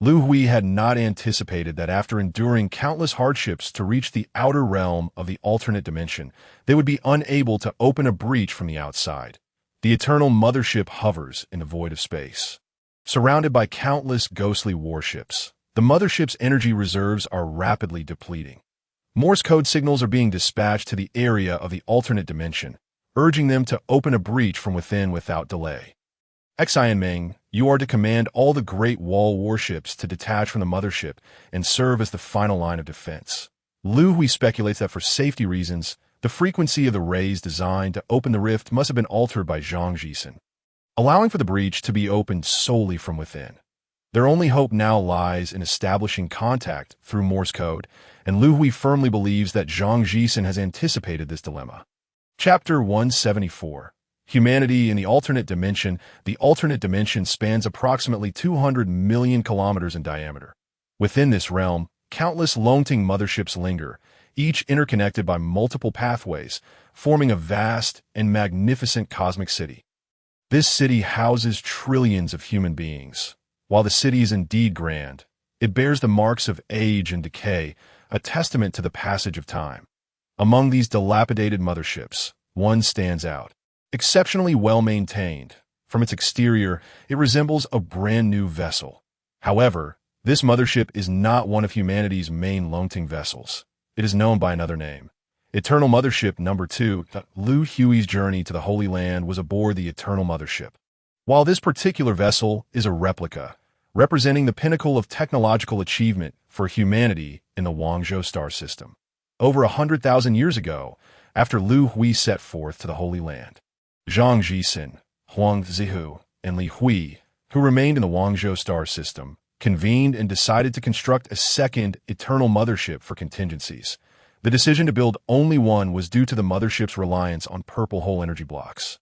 Liu Hui had not anticipated that after enduring countless hardships to reach the outer realm of the alternate dimension, they would be unable to open a breach from the outside. The Eternal Mothership hovers in the void of space. Surrounded by countless ghostly warships, the Mothership's energy reserves are rapidly depleting. Morse code signals are being dispatched to the area of the alternate dimension, urging them to open a breach from within without delay. Xianmeng, you are to command all the Great Wall warships to detach from the Mothership and serve as the final line of defense. Liu Hui speculates that for safety reasons, the frequency of the rays designed to open the rift must have been altered by Zhang Jisen, allowing for the breach to be opened solely from within. Their only hope now lies in establishing contact through Morse code, and Liu Hui firmly believes that Zhang Jisen has anticipated this dilemma. Chapter 174. Humanity in the alternate dimension. The alternate dimension spans approximately 200 million kilometers in diameter. Within this realm, countless Longting motherships linger, each interconnected by multiple pathways, forming a vast and magnificent cosmic city. This city houses trillions of human beings. While the city is indeed grand, it bears the marks of age and decay, a testament to the passage of time. Among these dilapidated motherships, one stands out. Exceptionally well-maintained. From its exterior, it resembles a brand-new vessel. However, this mothership is not one of humanity's main Longting vessels. It is known by another name. Eternal Mothership Number 2, Liu Hui's journey to the Holy Land was aboard the Eternal Mothership. While this particular vessel is a replica, representing the pinnacle of technological achievement for humanity in the Guangzhou star system. Over 100,000 years ago, after Liu Hui set forth to the Holy Land, Zhang Jixin, Huang Zihu, and Liu Hui, who remained in the Guangzhou star system, convened and decided to construct a second Eternal Mothership for contingencies. The decision to build only one was due to the mothership's reliance on purple hole energy blocks,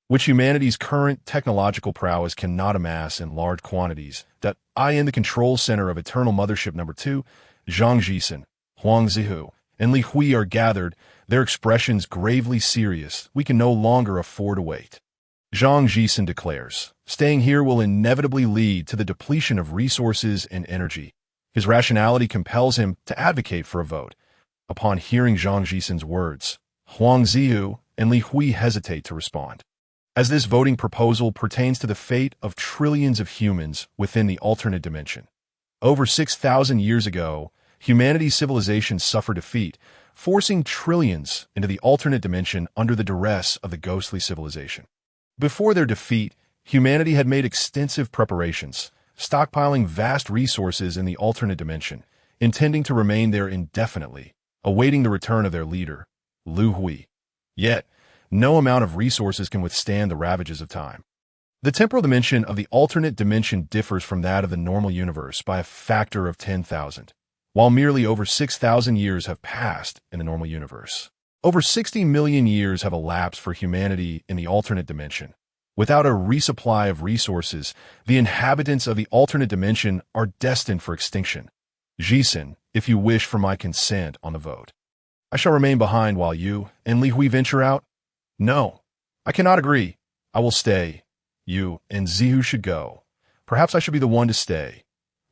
which humanity's current technological prowess cannot amass in large quantities. That I in the control center of Eternal Mothership Number 2, Zhang Jixin, Huang Zihu, and Liu Hui are gathered, their expressions gravely serious. We can no longer afford to wait. Zhang Jixin declares, staying here will inevitably lead to the depletion of resources and energy. His rationality compels him to advocate for a vote. Upon hearing Zhang Jixin's words, Huang Zihu and Liu Hui hesitate to respond, as this voting proposal pertains to the fate of trillions of humans within the alternate dimension. Over 6,000 years ago, humanity's civilization suffered defeat, forcing trillions into the alternate dimension under the duress of the ghostly civilization. Before their defeat, humanity had made extensive preparations, stockpiling vast resources in the alternate dimension, intending to remain there indefinitely, awaiting the return of their leader, Liu Hui. Yet, no amount of resources can withstand the ravages of time. The temporal dimension of the alternate dimension differs from that of the normal universe by a factor of 10,000. While merely over 6,000 years have passed in the normal universe, over 60 million years have elapsed for humanity in the alternate dimension. Without a resupply of resources, the inhabitants of the alternate dimension are destined for extinction. Jixin, if you wish for my consent on the vote, I shall remain behind while you and Liu Hui venture out. No, I cannot agree. I will stay. You and Zihu should go. Perhaps I should be the one to stay.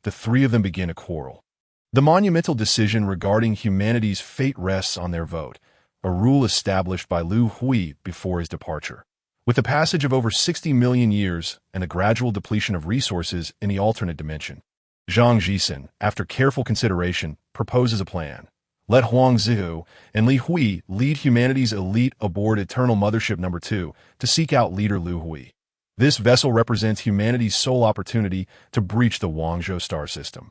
The three of them begin a quarrel. The monumental decision regarding humanity's fate rests on their vote, a rule established by Liu Hui before his departure. With the passage of over 60 million years and the gradual depletion of resources in the alternate dimension, Zhang Jixin, after careful consideration, proposes a plan. Let Huang Zihu and Liu Hui lead humanity's elite aboard Eternal Mothership Number 2 to seek out leader Liu Hui. This vessel represents humanity's sole opportunity to breach the Guangzhou star system,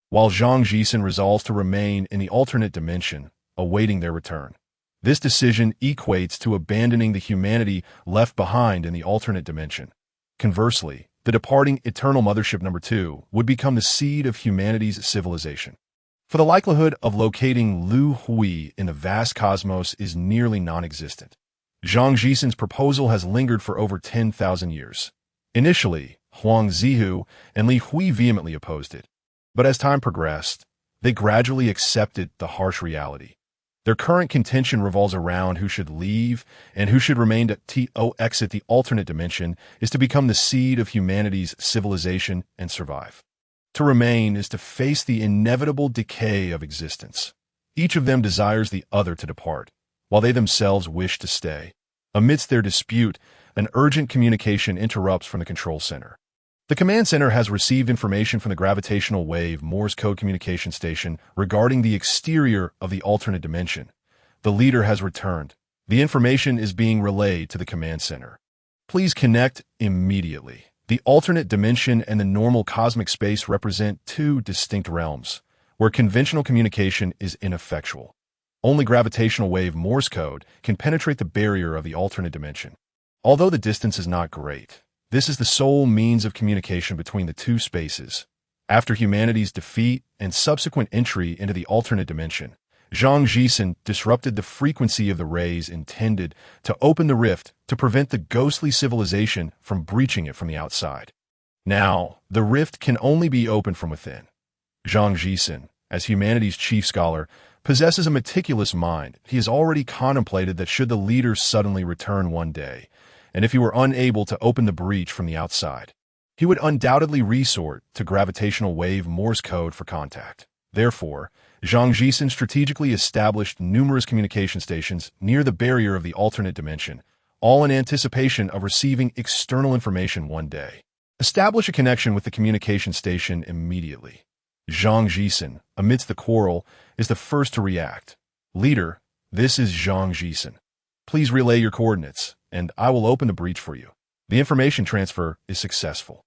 while Zhang Jixin resolves to remain in the alternate dimension, awaiting their return. This decision equates to abandoning the humanity left behind in the alternate dimension. Conversely, the departing Eternal Mothership Number 2 would become the seed of humanity's civilization. For the likelihood of locating Liu Hui in the vast cosmos is nearly non-existent. Zhang Jixin's proposal has lingered for over 10,000 years. Initially, Huang Zihu and Liu Hui vehemently opposed it. But as time progressed, they gradually accepted the harsh reality. Their current contention revolves around who should leave and who should remain to exit the alternate dimension is to become the seed of humanity's civilization and survive. To remain is to face the inevitable decay of existence. Each of them desires the other to depart, while they themselves wish to stay. Amidst their dispute, an urgent communication interrupts from the control center. The command center has received information from the gravitational wave Morse code communication station regarding the exterior of the alternate dimension. The leader has returned. The information is being relayed to the command center. Please connect immediately. The alternate dimension and the normal cosmic space represent two distinct realms, where conventional communication is ineffectual. Only gravitational wave Morse code can penetrate the barrier of the alternate dimension. Although the distance is not great, this is the sole means of communication between the two spaces. After humanity's defeat and subsequent entry into the alternate dimension, Zhang Jixin disrupted the frequency of the rays intended to open the rift to prevent the ghostly civilization from breaching it from the outside. Now, the rift can only be opened from within. Zhang Jixin, as humanity's chief scholar, possesses a meticulous mind. He has already contemplated that should the leader suddenly return one day, and if he were unable to open the breach from the outside, he would undoubtedly resort to gravitational wave Morse code for contact. Therefore, Zhang Jixin strategically established numerous communication stations near the barrier of the alternate dimension, all in anticipation of receiving external information one day. Establish a connection with the communication station immediately. Zhang Jixin, amidst the quarrel, is the first to react. Leader, This is Zhang Jisen. Please relay your coordinates, and I will open the breach for you. The information transfer is successful.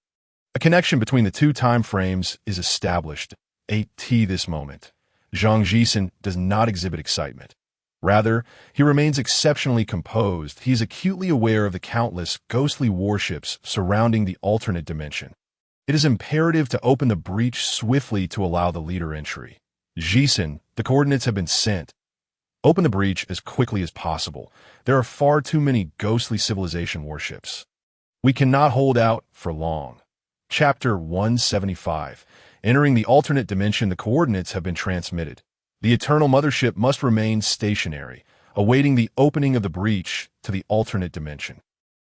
A connection between the two time frames is established. At this moment, Zhang Jisen does not exhibit excitement. Rather, he remains exceptionally composed. He is acutely aware of the countless ghostly warships surrounding the alternate dimension. It is imperative to open the breach swiftly to allow the leader entry. Jisen, the coordinates have been sent. Open the breach as quickly as possible. There are far too many ghostly civilization warships. We cannot hold out for long. Chapter 175. Entering the alternate dimension, the coordinates have been transmitted. The Eternal Mothership must remain stationary, awaiting the opening of the breach to the alternate dimension.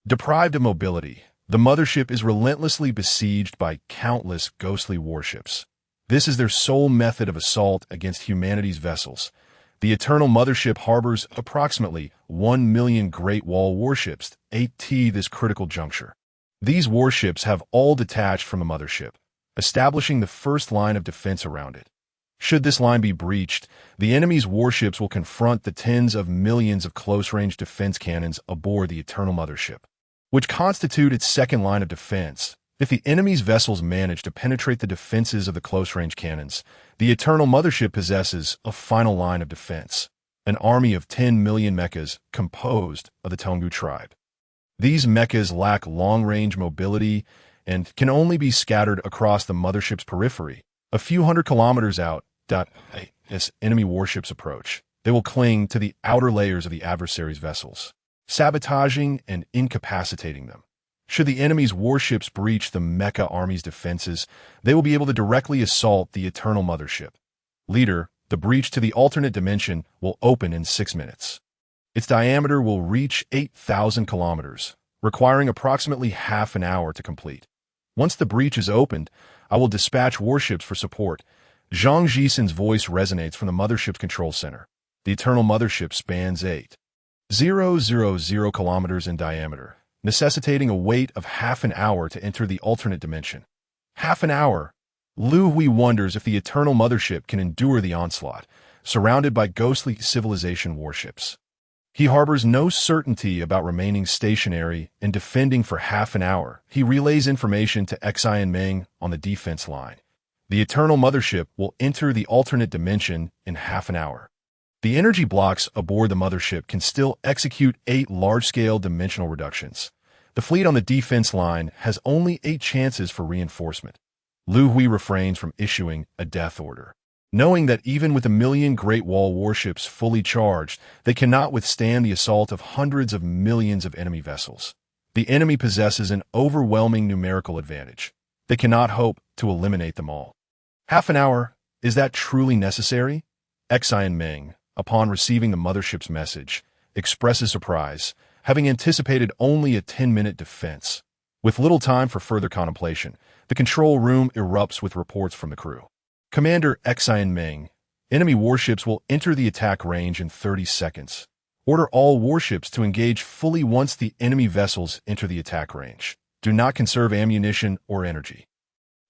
Deprived of mobility, the Mothership is relentlessly besieged by countless ghostly warships. This is their sole method of assault against humanity's vessels. The Eternal Mothership harbors approximately 1 million Great Wall warships at this critical juncture. These warships have all detached from the Mothership, establishing the first line of defense around it. Should this line be breached, the enemy's warships will confront the tens of millions of close-range defense cannons aboard the Eternal Mothership, which constitute its second line of defense. If the enemy's vessels manage to penetrate the defenses of the close-range cannons, the Eternal Mothership possesses a final line of defense, an army of 10 million mechas composed of the Tonggu tribe. These mechas lack long-range mobility and can only be scattered across the Mothership's periphery, a few hundred kilometers out. As enemy warships approach, they will cling to the outer layers of the adversary's vessels, sabotaging and incapacitating them. Should the enemy's warships breach the Mecha Army's defenses, they will be able to directly assault the Eternal Mothership. Leader, the breach to the alternate dimension will open in 6 minutes. Its diameter will reach 8,000 kilometers, requiring approximately half an hour to complete. Once the breach is opened, I will dispatch warships for support. Zhang Jisen's voice resonates from the Mothership's control center. The Eternal Mothership spans 8,000 kilometers in diameter, necessitating a wait of half an hour to enter the alternate dimension. Half an hour? Liu Hui wonders if the Eternal Mothership can endure the onslaught, surrounded by ghostly civilization warships. He harbors no certainty about remaining stationary and defending for half an hour. He relays information to Xi and Meng on the defense line. The Eternal Mothership will enter the alternate dimension in half an hour. The energy blocks aboard the Mothership can still execute 8 large-scale dimensional reductions. The fleet on the defense line has only 8 chances for reinforcement. Liu Hui refrains from issuing a death order, knowing that even with 1 million Great Wall warships fully charged, they cannot withstand the assault of hundreds of millions of enemy vessels. The enemy possesses an overwhelming numerical advantage. They cannot hope to eliminate them all. Half an hour? Is that truly necessary? Xi and Meng, upon receiving the Mothership's message, expresses surprise, having anticipated only a 10-minute defense. With little time for further contemplation, the control room erupts with reports from the crew. Commander Xi and Meng, enemy warships will enter the attack range in 30 seconds. Order all warships to engage fully once the enemy vessels enter the attack range. Do not conserve ammunition or energy.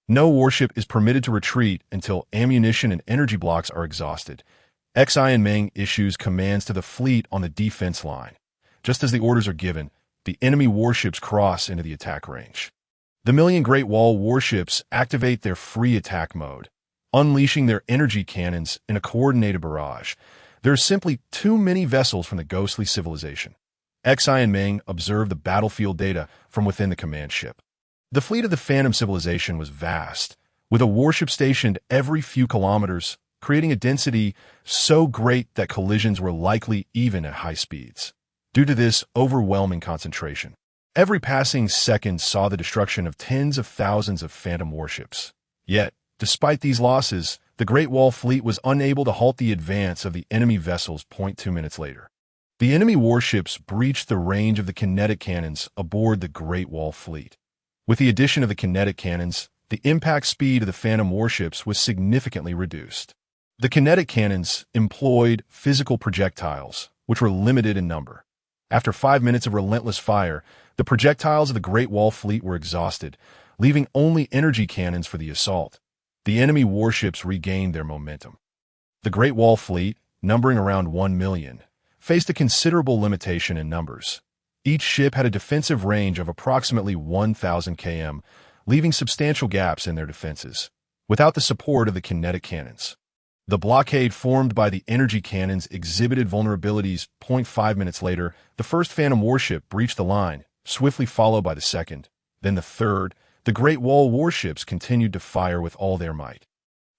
No warship is permitted to retreat until ammunition and energy blocks are exhausted. Xi and Meng issues commands to the fleet on the defense line. Just as the orders are given, the enemy warships cross into the attack range. The million Great Wall warships activate their free attack mode, unleashing their energy cannons in a coordinated barrage. There are simply too many vessels from the ghostly civilization. Xi and Meng observe the battlefield data from within the command ship. The fleet of the Phantom civilization was vast, with a warship stationed every few kilometers, creating a density so great that collisions were likely even at high speeds. Due to this overwhelming concentration, every passing second saw the destruction of tens of thousands of Phantom warships. Yet, despite these losses, the Great Wall fleet was unable to halt the advance of the enemy vessels. 2 minutes later, the enemy warships breached the range of the kinetic cannons aboard the Great Wall fleet. With the addition of the kinetic cannons, the impact speed of the Phantom warships was significantly reduced. The kinetic cannons employed physical projectiles, which were limited in number. After 5 minutes of relentless fire, the projectiles of the Great Wall fleet were exhausted, leaving only energy cannons for the assault. The enemy warships regained their momentum. The Great Wall fleet, numbering around 1 million, faced a considerable limitation in numbers. Each ship had a defensive range of approximately 1,000 km, leaving substantial gaps in their defenses, without the support of the kinetic cannons. The blockade formed by the energy cannons exhibited vulnerabilities. 0.5 minutes later, the first Phantom warship breached the line, swiftly followed by the second, then the third. The Great Wall warships continued to fire with all their might,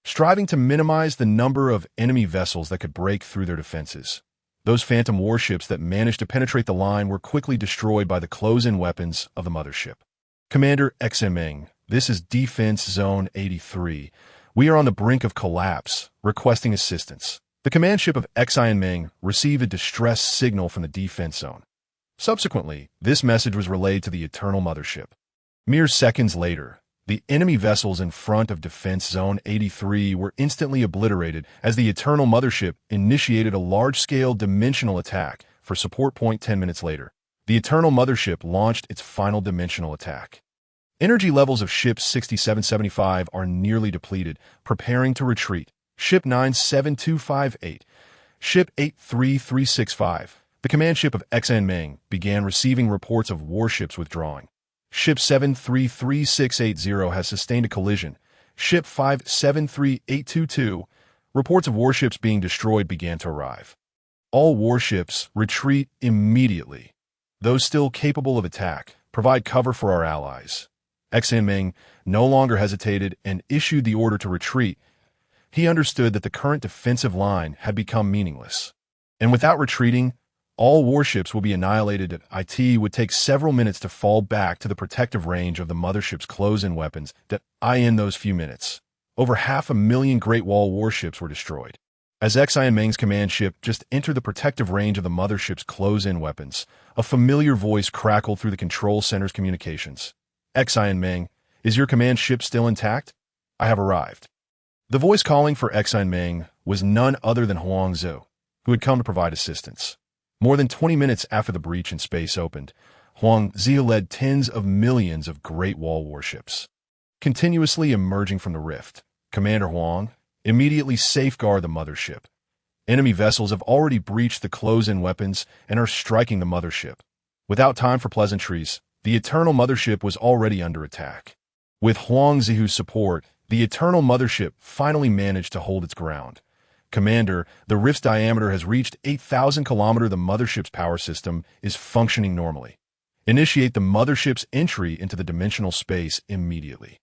striving to minimize the number of enemy vessels that could break through their defenses. Those Phantom warships that managed to penetrate the line were quickly destroyed by the close-in weapons of the mothership. Commander XMing, this is Defense Zone 83. We are on the brink of collapse, requesting assistance. The command ship of XINMing received a distress signal from the defense zone. Subsequently, this message was relayed to the Eternal Mothership. Mere seconds later, the enemy vessels in front of Defense Zone 83 were instantly obliterated as the Eternal Mothership initiated a large-scale dimensional attack for support. 10 minutes later, the Eternal Mothership launched its final dimensional attack. Energy levels of Ship 6775 are nearly depleted, preparing to retreat. Ship 97258, Ship 83365. The command ship of XNMing began receiving reports of warships withdrawing. Ship 733680 has sustained a collision. Ship 573822. Reports of warships being destroyed began to arrive. All warships retreat immediately. Those still capable of attack, provide cover for our allies. XNMing no longer hesitated and issued the order to retreat. He understood that the current defensive line had become meaningless. And without retreating, all warships will be annihilated. It would take several minutes to fall back to the protective range of the mothership's close-in weapons. In those few minutes, over 500,000 Great Wall warships were destroyed. As XINMing's command ship just entered the protective range of the mothership's close-in weapons, a familiar voice crackled through the control center's communications. XINMing, is your command ship still intact? I have arrived. The voice calling for XINMing was none other than Huang Zhou, who had come to provide assistance. More than 20 minutes after the breach in space opened, Huang Zhou led tens of millions of Great Wall warships, continuously emerging from the rift. Commander Huang, immediately safeguard the mothership. Enemy vessels have already breached the close-in weapons and are striking the mothership. Without time for pleasantries, the Eternal Mothership was already under attack. With Huang Zhou's support, the Eternal Mothership finally managed to hold its ground. Commander, the rift's diameter has reached 8,000 kilometers. The mothership's power system is functioning normally. Initiate the mothership's entry into the dimensional space immediately.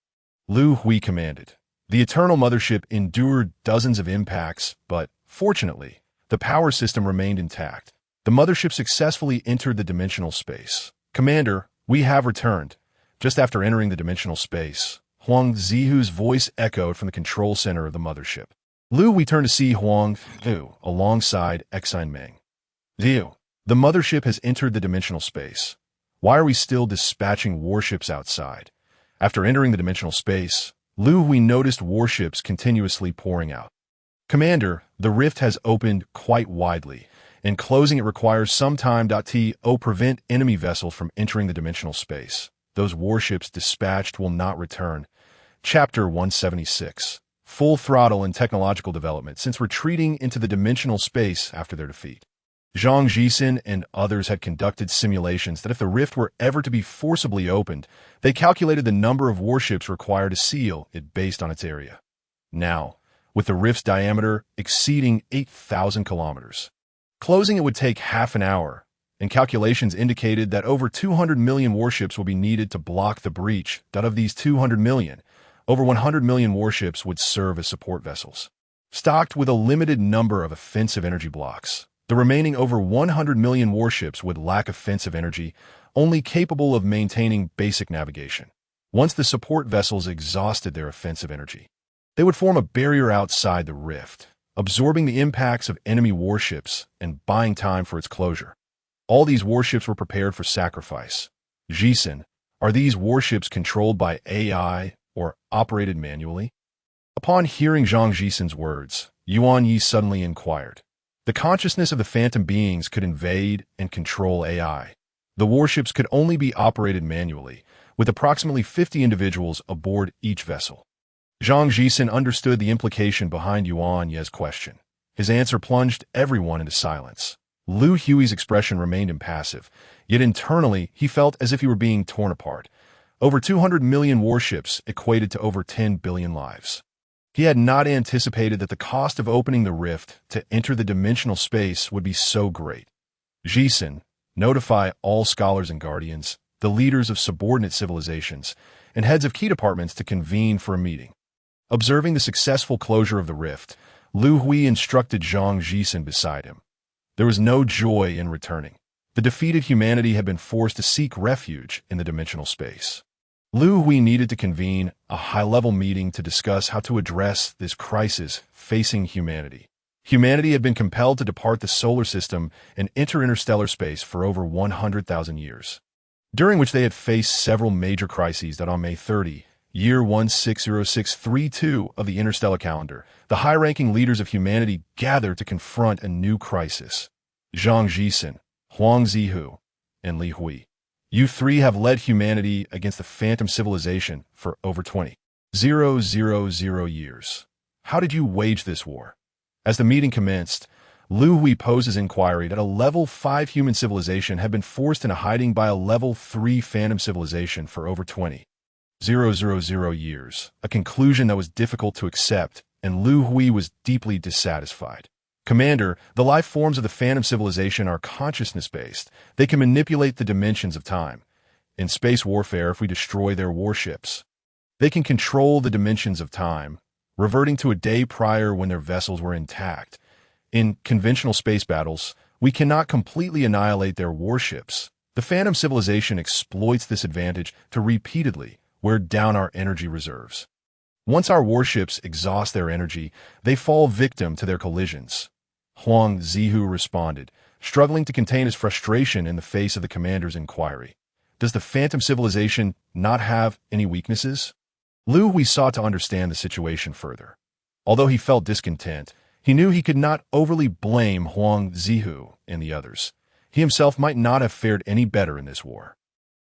Liu Hui commanded. The Eternal Mothership endured dozens of impacts, but, fortunately, the power system remained intact. The mothership successfully entered the dimensional space. Commander, we have returned. Just after entering the dimensional space, Huang Zhou's voice echoed from the control center of the mothership. Liu, we turn to see Huang Zhou alongside XINMing. Liu, the mothership has entered the dimensional space. Why are we still dispatching warships outside? After entering the dimensional space, Liu, we noticed warships continuously pouring out. Commander, the rift has opened quite widely, and closing it requires some time. To prevent enemy vessels from entering the dimensional space. Those warships dispatched will not return. Chapter 176. Full throttle in technological development since retreating into the dimensional space after their defeat. Zhang Jixin and others had conducted simulations that if the rift were ever to be forcibly opened, they calculated the number of warships required to seal it based on its area. Now, with the rift's diameter exceeding 8,000 kilometers, closing it would take half an hour, and calculations indicated that over 200 million warships will be needed to block the breach. Of these 200 million, over 100 million warships would serve as support vessels, stocked with a limited number of offensive energy blocks. The remaining over 100 million warships would lack offensive energy, only capable of maintaining basic navigation. Once the support vessels exhausted their offensive energy, they would form a barrier outside the rift, absorbing the impacts of enemy warships and buying time for its closure. All these warships were prepared for sacrifice. Jixin, are these warships controlled by AI or operated manually? Upon hearing Zhang Jixin's words, Yuan Yi suddenly inquired. The consciousness of the phantom beings could invade and control AI. The warships could only be operated manually, with approximately 50 individuals aboard each vessel. Zhang Jixin understood the implication behind Yuan Ye's question. His answer plunged everyone into silence. Liu Hui's expression remained impassive, yet internally he felt as if he were being torn apart. Over 200 million warships equated to over 10 billion lives. He had not anticipated that the cost of opening the rift to enter the dimensional space would be so great. Jisen, notify all scholars and guardians, the leaders of subordinate civilizations, and heads of key departments to convene for a meeting. Observing the successful closure of the rift, Liu Hui instructed Zhang Jisen beside him. There was no joy in returning. The defeated humanity had been forced to seek refuge in the dimensional space. Liu Hui needed to convene a high-level meeting to discuss how to address this crisis facing humanity. Humanity had been compelled to depart the solar system and enter interstellar space for over 100,000 years, during which they had faced several major crises that on May 30, year 160632 of the interstellar calendar, the high-ranking leaders of humanity gathered to confront a new crisis. Zhang Jisen, Huang Zihu, and Liu Hui. You three have led humanity against the phantom civilization for over 20,000 years. How did you wage this war? As the meeting commenced, Liu Hui posed his inquiry that a level 5 human civilization had been forced into hiding by a level 3 phantom civilization for over 20,000 years, a conclusion that was difficult to accept, and Liu Hui was deeply dissatisfied. Commander, the life forms of the phantom civilization are consciousness-based. They can manipulate the dimensions of time. In space warfare, if we destroy their warships, they can control the dimensions of time, reverting to a day prior when their vessels were intact. In conventional space battles, we cannot completely annihilate their warships. The phantom civilization exploits this advantage to repeatedly wear down our energy reserves. Once our warships exhaust their energy, they fall victim to their collisions. Huang Zihu responded, struggling to contain his frustration in the face of the commander's inquiry. Does the phantom civilization not have any weaknesses? Liu Hui sought to understand the situation further. Although he felt discontent, he knew he could not overly blame Huang Zihu and the others. He himself might not have fared any better in this war.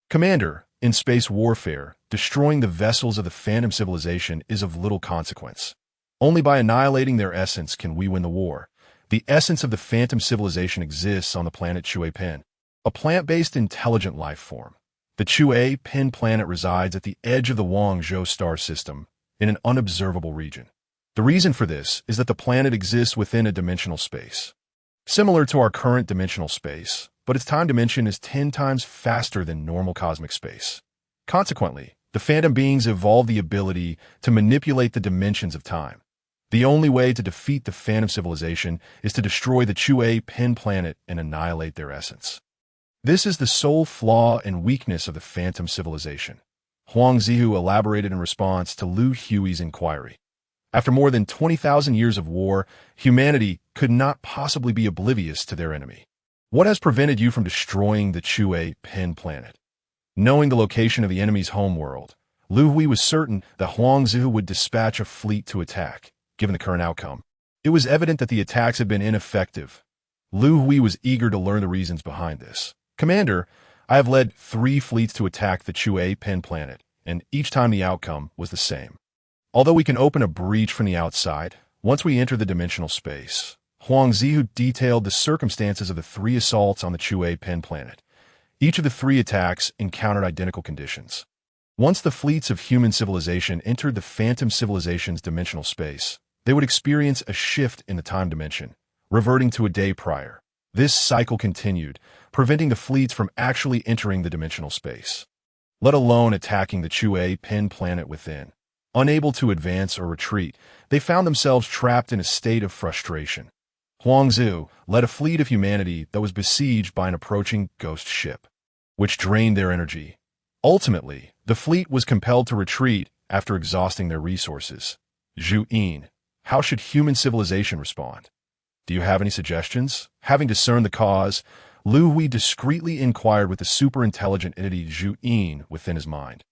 Commander, in space warfare, destroying the vessels of the phantom civilization is of little consequence. Only by annihilating their essence can we win the war. The essence of the phantom civilization exists on the planet Chue Pen, a plant-based intelligent life form. The Chue Pen planet resides at the edge of the Wangzhou star system, in an unobservable region. The reason for this is that the planet exists within a dimensional space, similar to our current dimensional space, but its time dimension is 10 times faster than normal cosmic space. Consequently, the phantom beings evolved the ability to manipulate the dimensions of time. The only way to defeat the phantom civilization is to destroy the Chue Pen planet and annihilate their essence. This is the sole flaw and weakness of the phantom civilization. Huang Zihu elaborated in response to Liu Hui's inquiry. After more than 20,000 years of war, humanity could not possibly be oblivious to their enemy. What has prevented you from destroying the Chue Pen planet? Knowing the location of the enemy's homeworld, Liu Hui was certain that Huang Zihu would dispatch a fleet to attack, given the current outcome. It was evident that the attacks had been ineffective. Liu Hui was eager to learn the reasons behind this. Commander, I have led 3 fleets to attack the Chue Pen planet, and each time the outcome was the same. Although we can open a breach from the outside, once we enter the dimensional space, Huang Zihu detailed the circumstances of the 3 assaults on the Chue Pen planet. Each of the 3 attacks encountered identical conditions. Once the fleets of human civilization entered the phantom civilization's dimensional space, they would experience a shift in the time dimension, reverting to a day prior. This cycle continued, preventing the fleets from actually entering the dimensional space, let alone attacking the Chue Pen planet within. Unable to advance or retreat, they found themselves trapped in a state of frustration. Huang Zihu led a fleet of humanity that was besieged by an approaching ghost ship, which drained their energy. Ultimately, the fleet was compelled to retreat after exhausting their resources. Zhu Yin, how should human civilization respond? Do you have any suggestions? Having discerned the cause, Liu Hui discreetly inquired with the super-intelligent entity Zhu Yin within his mind,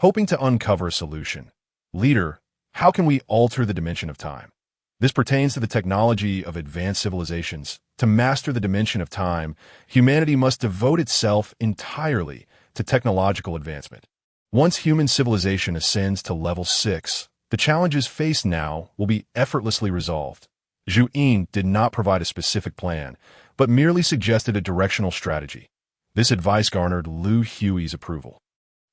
hoping to uncover a solution. Leader, how can we alter the dimension of time? This pertains to the technology of advanced civilizations. To master the dimension of time, humanity must devote itself entirely to technological advancement. Once human civilization ascends to level 6, the challenges faced now will be effortlessly resolved. Zhu Yin did not provide a specific plan, but merely suggested a directional strategy. This advice garnered Liu Hui's approval.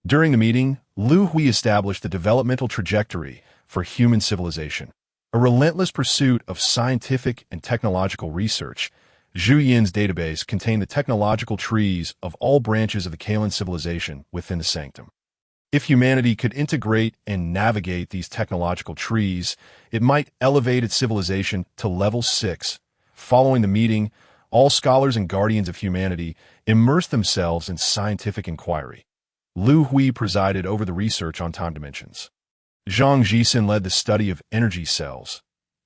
During the meeting, Liu Hui established the developmental trajectory for human civilization. A relentless pursuit of scientific and technological research, Zhu Yin's database contained the technological trees of all branches of the Kalan civilization within the sanctum. If humanity could integrate and navigate these technological trees, it might elevate its civilization to level 6. Following the meeting, all scholars and guardians of humanity immersed themselves in scientific inquiry. Liu Hui presided over the research on time dimensions. Zhang Jixin led the study of energy cells.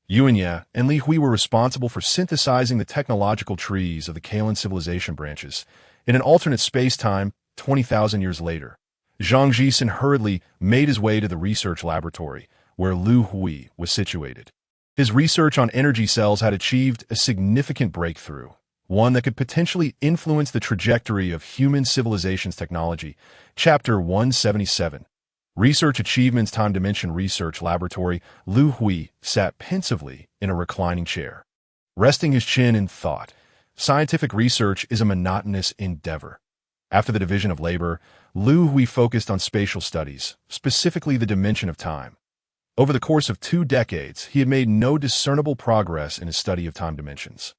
Yuanya and Li Hui were responsible for synthesizing the technological trees of the Kalan civilization branches. In an alternate space-time, 20,000 years later, Zhang Jixin hurriedly made his way to the research laboratory, where Liu Hui was situated. His research on energy cells had achieved a significant breakthrough, one that could potentially influence the trajectory of human civilization's technology. Chapter 177. Research Achievements Time Dimension Research Laboratory. Liu Hui sat pensively in a reclining chair, resting his chin in thought. Scientific research is a monotonous endeavor. After the division of labor, Liu Hui focused on spatial studies, specifically the dimension of time. Over the course of 2 decades, he had made no discernible progress in his study of time dimensions.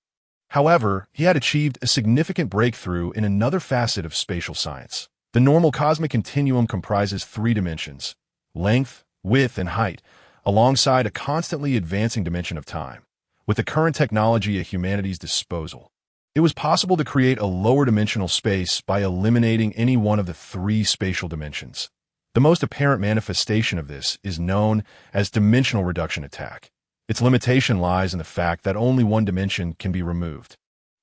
However, he had achieved a significant breakthrough in another facet of spatial science. The normal cosmic continuum comprises 3 dimensions: length, width, and height, alongside a constantly advancing dimension of time. With the current technology at humanity's disposal, it was possible to create a lower dimensional space by eliminating any one of the 3 spatial dimensions. The most apparent manifestation of this is known as dimensional reduction attack. Its limitation lies in the fact that only one dimension can be removed,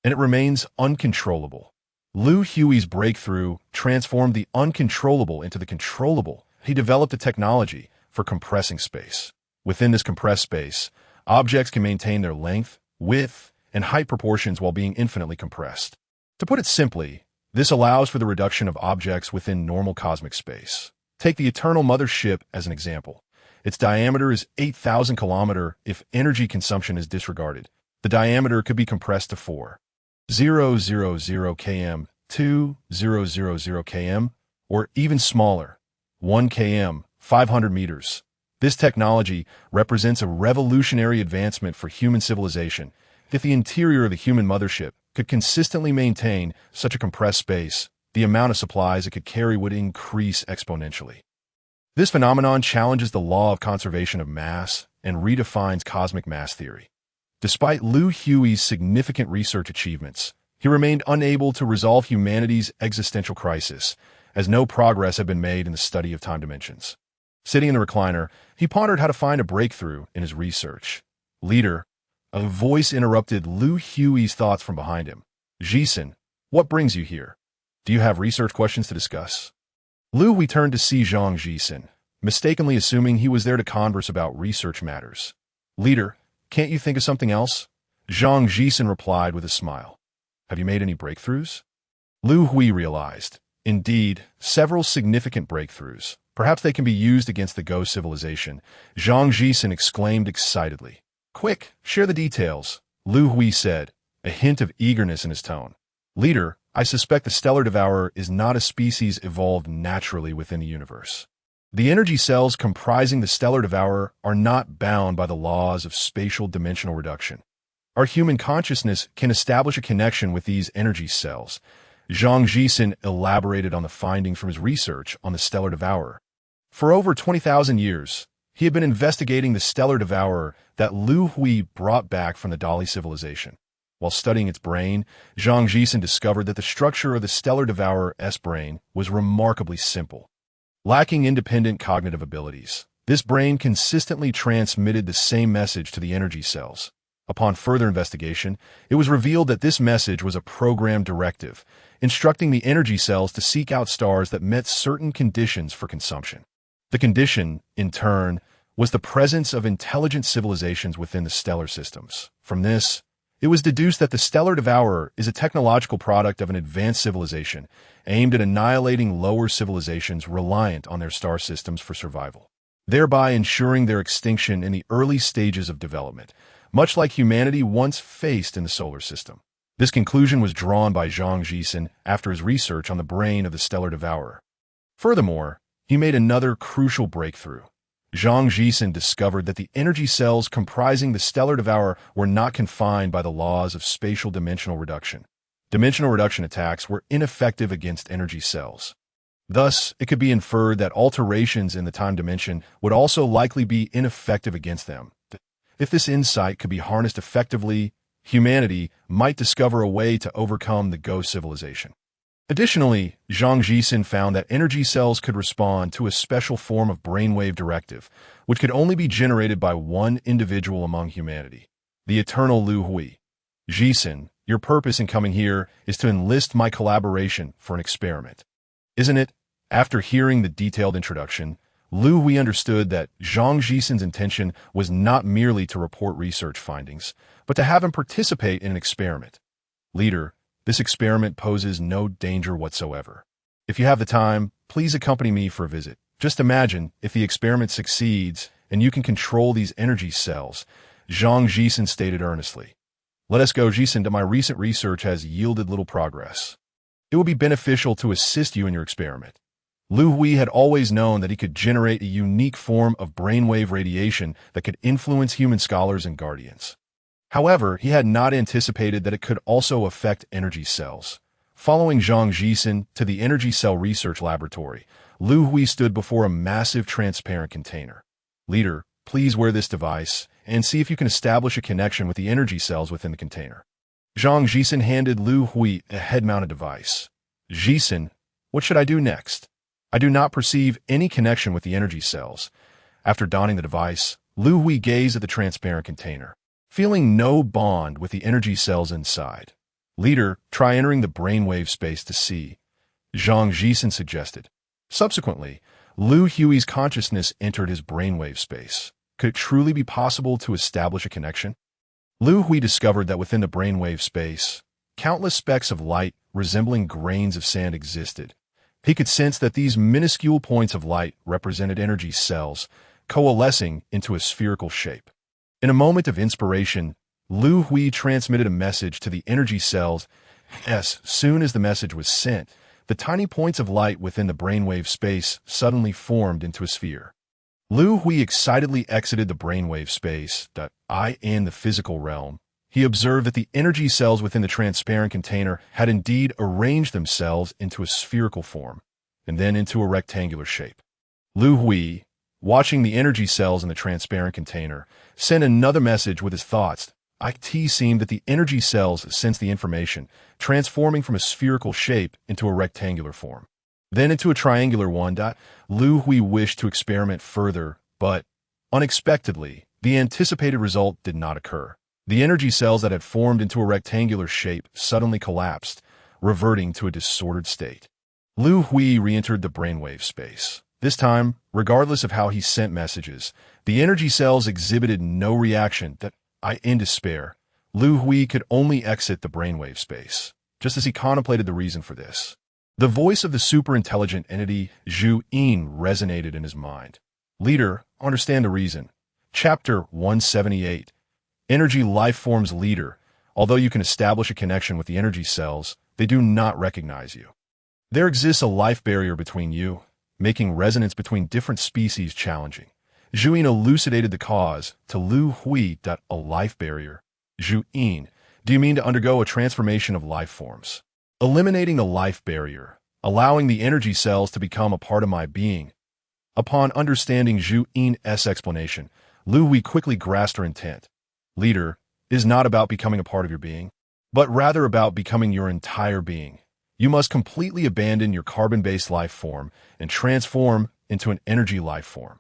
and it remains uncontrollable. Liu Hui's breakthrough transformed the uncontrollable into the controllable. He developed a technology for compressing space. Within this compressed space, objects can maintain their length, width, and height proportions while being infinitely compressed. To put it simply, this allows for the reduction of objects within normal cosmic space. Take the Eternal Mother ship as an example. Its diameter is 8,000 km. If energy consumption is disregarded, the diameter could be compressed to 4,000 km, 2,000 km, or even smaller, 1 km, 500 meters. This technology represents a revolutionary advancement for human civilization. If the interior of the human mothership could consistently maintain such a compressed space, the amount of supplies it could carry would increase exponentially. This phenomenon challenges the law of conservation of mass and redefines cosmic mass theory. Despite Liu Hui's significant research achievements, he remained unable to resolve humanity's existential crisis, as no progress had been made in the study of time dimensions. Sitting in the recliner, he pondered how to find a breakthrough in his research. "Leader," a voice interrupted Liu Hui's thoughts from behind him. "Jixin, what brings you here? Do you have research questions to discuss?" Liu Hui turned to see Zhang Jixin, mistakenly assuming he was there to converse about research matters. "Leader, can't you think of something else?" Zhang Jixin replied with a smile. "Have you made any breakthroughs?" Liu Hui realized, indeed, several significant breakthroughs. Perhaps they can be used against the Go civilization. Zhang Jixin exclaimed excitedly. "Quick, share the details," Liu Hui said, a hint of eagerness in his tone. "Leader, I suspect the stellar devourer is not a species evolved naturally within the universe. The energy cells comprising the stellar devourer are not bound by the laws of spatial dimensional reduction. Our human consciousness can establish a connection with these energy cells." Zhang Jixin elaborated on the findings from his research on the stellar devourer. For over 20,000 years, he had been investigating the stellar devourer that Liu Hui brought back from the Dali civilization. While studying its brain, Zhang Jixin discovered that the structure of the stellar devourer's brain was remarkably simple. Lacking independent cognitive abilities, this brain consistently transmitted the same message to the energy cells. Upon further investigation, it was revealed that this message was a programmed directive, instructing the energy cells to seek out stars that met certain conditions for consumption. The condition, in turn, was the presence of intelligent civilizations within the stellar systems. From this, it was deduced that the stellar devourer is a technological product of an advanced civilization aimed at annihilating lower civilizations reliant on their star systems for survival, thereby ensuring their extinction in the early stages of development. much like humanity once faced in the solar system. This conclusion was drawn by Zhang Jixin after his research on the brain of the stellar devourer. Furthermore, he made another crucial breakthrough. Zhang Jixin discovered that the energy cells comprising the stellar devourer were not confined by the laws of spatial dimensional reduction. Dimensional reduction attacks were ineffective against energy cells. Thus, it could be inferred that alterations in the time dimension would also likely be ineffective against them. If this insight could be harnessed effectively, humanity might discover a way to overcome the ghost civilization. Additionally, Zhang Jixin found that energy cells could respond to a special form of brainwave directive, which could only be generated by one individual among humanity, the eternal Liu Hui. Jixin, your purpose in coming here is to enlist my collaboration for an experiment, isn't it? After hearing the detailed introduction, Liu Hui understood that Zhang Jixin's intention was not merely to report research findings, but to have him participate in an experiment. Leader, this experiment poses no danger whatsoever. If you have the time, please accompany me for a visit. Just imagine if the experiment succeeds and you can control these energy cells, Zhang Jixin stated earnestly. Let us go, Jixin, my recent research has yielded little progress. It will be beneficial to assist you in your experiment. Liu Hui had always known that he could generate a unique form of brainwave radiation that could influence human scholars and guardians. However, he had not anticipated that it could also affect energy cells. Following Zhang Jixin to the Energy Cell Research Laboratory, Liu Hui stood before a massive transparent container. Leader, please wear this device and see if you can establish a connection with the energy cells within the container. Zhang Jixin handed Liu Hui a head-mounted device. Jixin, what should I do next? I do not perceive any connection with the energy cells. After donning the device, Liu Hui gazed at the transparent container, feeling no bond with the energy cells inside. Leader, try entering the brainwave space to see, Zhang Jixin suggested. Subsequently, Liu Hui's consciousness entered his brainwave space. Could it truly be possible to establish a connection? Liu Hui discovered that within the brainwave space, countless specks of light resembling grains of sand existed. He could sense that these minuscule points of light represented energy cells, coalescing into a spherical shape. In a moment of inspiration, Liu Hui transmitted a message to the energy cells. As soon as the message was sent, the tiny points of light within the brainwave space suddenly formed into a sphere. Liu Hui excitedly exited the brainwave space. In the physical realm, he observed that the energy cells within the transparent container had indeed arranged themselves into a spherical form, and then into a rectangular shape. Liu Hui, watching the energy cells in the transparent container, sent another message with his thoughts. It seemed that the energy cells sensed the information, transforming from a spherical shape into a rectangular form, then into a triangular one. Liu Hui wished to experiment further, but, unexpectedly, the anticipated result did not occur. The energy cells that had formed into a rectangular shape suddenly collapsed, reverting to a disordered state. Liu Hui re-entered the brainwave space. This time, regardless of how he sent messages, the energy cells exhibited no reaction. In despair, Liu Hui could only exit the brainwave space. Just as he contemplated the reason for this, the voice of the super-intelligent entity Zhu Yin resonated in his mind. Leader, understand the reason. Chapter 178. Energy Life Forms Leader. Although you can establish a connection with the energy cells, they do not recognize you. There exists a life barrier between you, making resonance between different species challenging. Zhu Yin elucidated the cause to Liu Hui. A life barrier. Zhu Yin, do you mean to undergo a transformation of life forms? Eliminating the life barrier, allowing the energy cells to become a part of my being. Upon understanding Zhu Yin's explanation, Liu Hui quickly grasped her intent. Leader, it is not about becoming a part of your being, but rather about becoming your entire being. You must completely abandon your carbon-based life form and transform into an energy life form.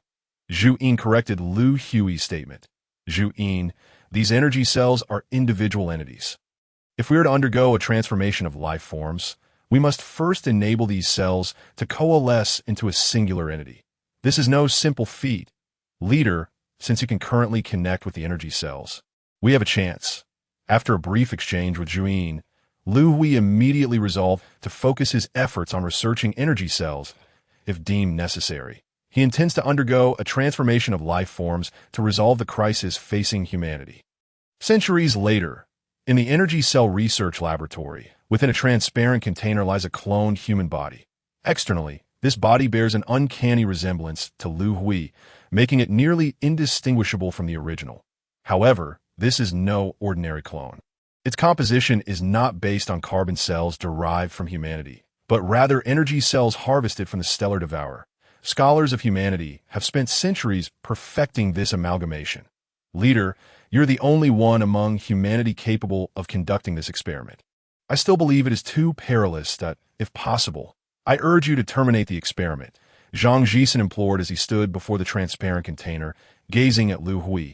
Zhu Yin corrected Liu Hui's statement. Zhu Yin, these energy cells are individual entities. If we are to undergo a transformation of life forms, we must first enable these cells to coalesce into a singular entity. This is no simple feat. Leader, since you can currently connect with the energy cells, we have a chance. After a brief exchange with Zhu Yin, Liu Hui immediately resolved to focus his efforts on researching energy cells, if deemed necessary. He intends to undergo a transformation of life forms to resolve the crisis facing humanity. Centuries later, in the Energy Cell Research Laboratory, within a transparent container lies a cloned human body. Externally, this body bears an uncanny resemblance to Liu Hui, making it nearly indistinguishable from the original. However, this is no ordinary clone. Its composition is not based on carbon cells derived from humanity, but rather energy cells harvested from the stellar devourer. Scholars of humanity have spent centuries perfecting this amalgamation. Leader, you're the only one among humanity capable of conducting this experiment. I still believe it is too perilous that, if possible, I urge you to terminate the experiment, Zhang Jisen implored as he stood before the transparent container, gazing at Liu Hui.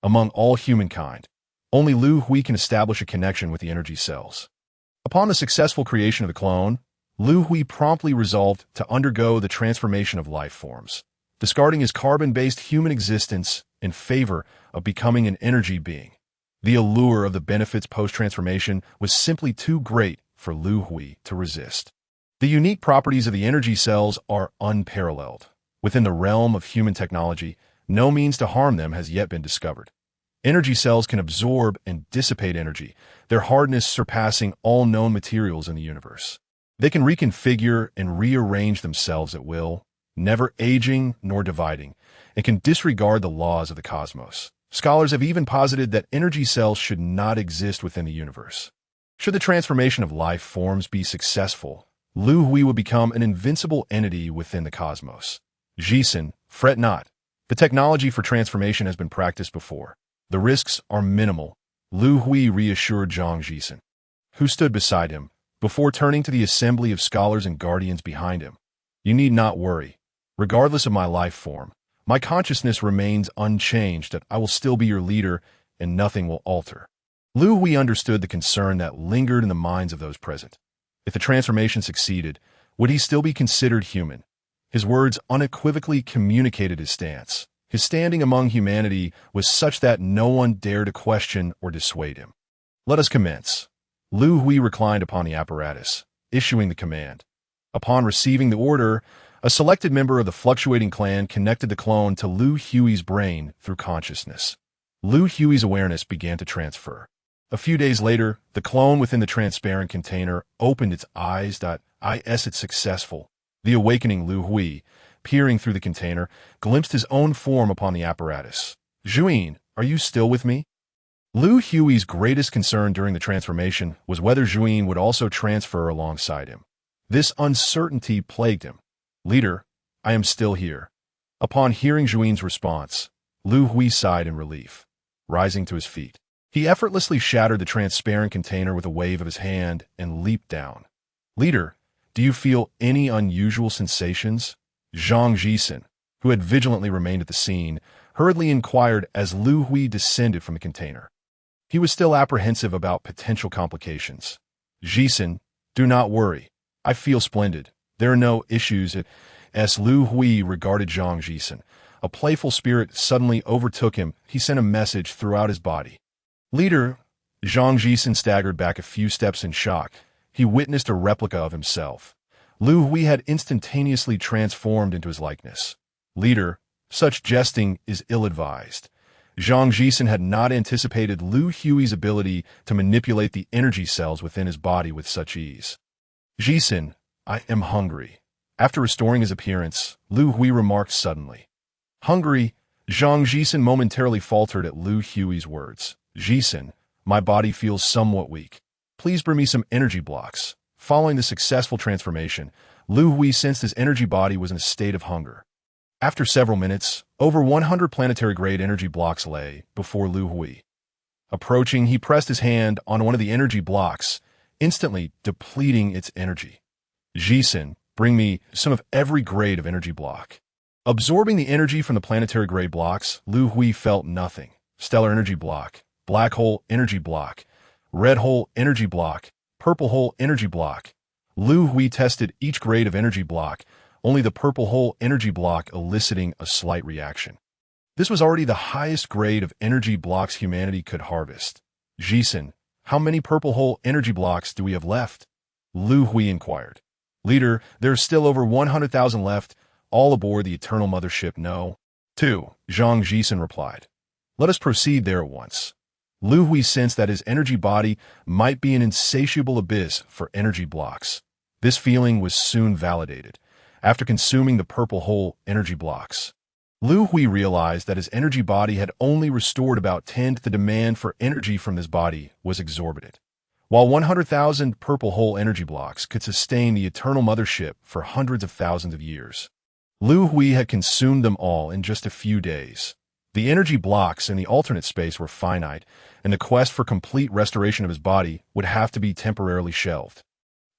Among all humankind, only Liu Hui can establish a connection with the energy cells. Upon the successful creation of the clone, Liu Hui promptly resolved to undergo the transformation of life forms, discarding his carbon-based human existence in favor of becoming an energy being. The allure of the benefits post-transformation was simply too great for Liu Hui to resist. The unique properties of the energy cells are unparalleled. Within the realm of human technology, no means to harm them has yet been discovered. Energy cells can absorb and dissipate energy, their hardness surpassing all known materials in the universe. They can reconfigure and rearrange themselves at will, never aging nor dividing, and can disregard the laws of the cosmos. Scholars have even posited that energy cells should not exist within the universe. Should the transformation of life forms be successful, Liu Hui would become an invincible entity within the cosmos. Jisen, fret not. The technology for transformation has been practiced before. The risks are minimal, Liu Hui reassured Zhang Jisen, who stood beside him, before turning to the assembly of scholars and guardians behind him. You need not worry. Regardless of my life form, my consciousness remains unchanged that I will still be your leader and nothing will alter. Liu Hui understood the concern that lingered in the minds of those present. If the transformation succeeded, would he still be considered human? His words unequivocally communicated his stance. His standing among humanity was such that no one dared to question or dissuade him. Let us commence. Liu Hui reclined upon the apparatus, issuing the command. Upon receiving the order, a selected member of the fluctuating clan connected the clone to Liu Hui's brain through consciousness. Liu Hui's awareness began to transfer. A few days later, the clone within the transparent container opened its eyes. It's successful. The awakening Liu Hui, peering through the container, glimpsed his own form upon the apparatus. Zhuyin, are you still with me? Liu Hui's greatest concern during the transformation was whether Zhuyin would also transfer alongside him. This uncertainty plagued him. Leader, I am still here. Upon hearing Zhuin's response, Liu Hui sighed in relief. Rising to his feet, he effortlessly shattered the transparent container with a wave of his hand and leaped down. Leader, do you feel any unusual sensations? Zhang Jisen, who had vigilantly remained at the scene, hurriedly inquired as Liu Hui descended from the container. He was still apprehensive about potential complications. Jisen, do not worry. I feel splendid. There are no issues. As Liu Hui regarded Zhang Jisen, a playful spirit suddenly overtook him. He sent a message throughout his body. Leader, Zhang Jisen staggered back a few steps in shock. He witnessed a replica of himself. Liu Hui had instantaneously transformed into his likeness. Leader, such jesting is ill-advised. Zhang Jisen had not anticipated Liu Hui's ability to manipulate the energy cells within his body with such ease. Jisen, I am hungry. After restoring his appearance, Liu Hui remarked suddenly. Hungry? Zhang Jisen momentarily faltered at Liu Hui's words. Jisen, my body feels somewhat weak. Please bring me some energy blocks. Following the successful transformation, Liu Hui sensed his energy body was in a state of hunger. After several minutes, over 100 planetary-grade energy blocks lay before Liu Hui. Approaching, he pressed his hand on one of the energy blocks, instantly depleting its energy. Jisen, bring me some of every grade of energy block. Absorbing the energy from the planetary-grade blocks, Liu Hui felt nothing. Stellar energy block, black hole energy block, red hole energy block, purple hole energy block. Liu Hui tested each grade of energy block, only the purple hole energy block eliciting a slight reaction. This was already the highest grade of energy blocks humanity could harvest. Jisen, how many purple hole energy blocks do we have left? Liu Hui inquired. Leader, there are still over 100,000 left, all aboard the Eternal Mothership. No. 2. Zhang Jisen replied. Let us proceed there at once. Liu Hui sensed that his energy body might be an insatiable abyss for energy blocks. This feeling was soon validated. After consuming the purple hole energy blocks, Liu Hui realized that his energy body had only restored about 10. The demand for energy from this body was exorbitant. While 100,000 purple hole energy blocks could sustain the eternal mothership for hundreds of thousands of years, Liu Hui had consumed them all in just a few days. The energy blocks in the alternate space were finite, and the quest for complete restoration of his body would have to be temporarily shelved.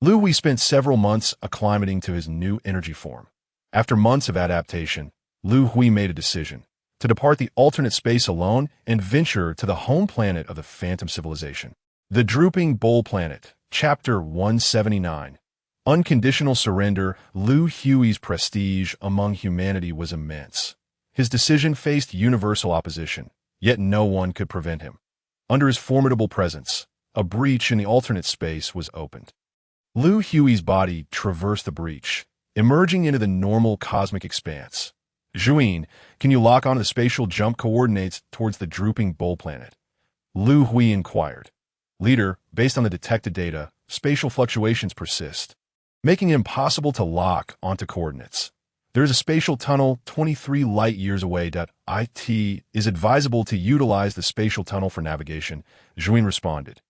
Liu Hui spent several months acclimating to his new energy form. After months of adaptation, Liu Hui made a decision to depart the alternate space alone and venture to the home planet of the Phantom Civilization. The Drooping Bowl Planet, Chapter 179. Unconditional Surrender. Liu Hui's prestige among humanity was immense. His decision faced universal opposition, yet no one could prevent him. Under his formidable presence, a breach in the alternate space was opened. Liu Hui's body traversed the breach, emerging into the normal cosmic expanse. Zhuin, can you lock onto the spatial jump coordinates towards the Drooping Bowl Planet? Liu Hui inquired. Leader, based on the detected data, spatial fluctuations persist, making it impossible to lock onto coordinates. There is a spatial tunnel 23 light-years away. It is advisable to utilize the spatial tunnel for navigation, Zhuin responded.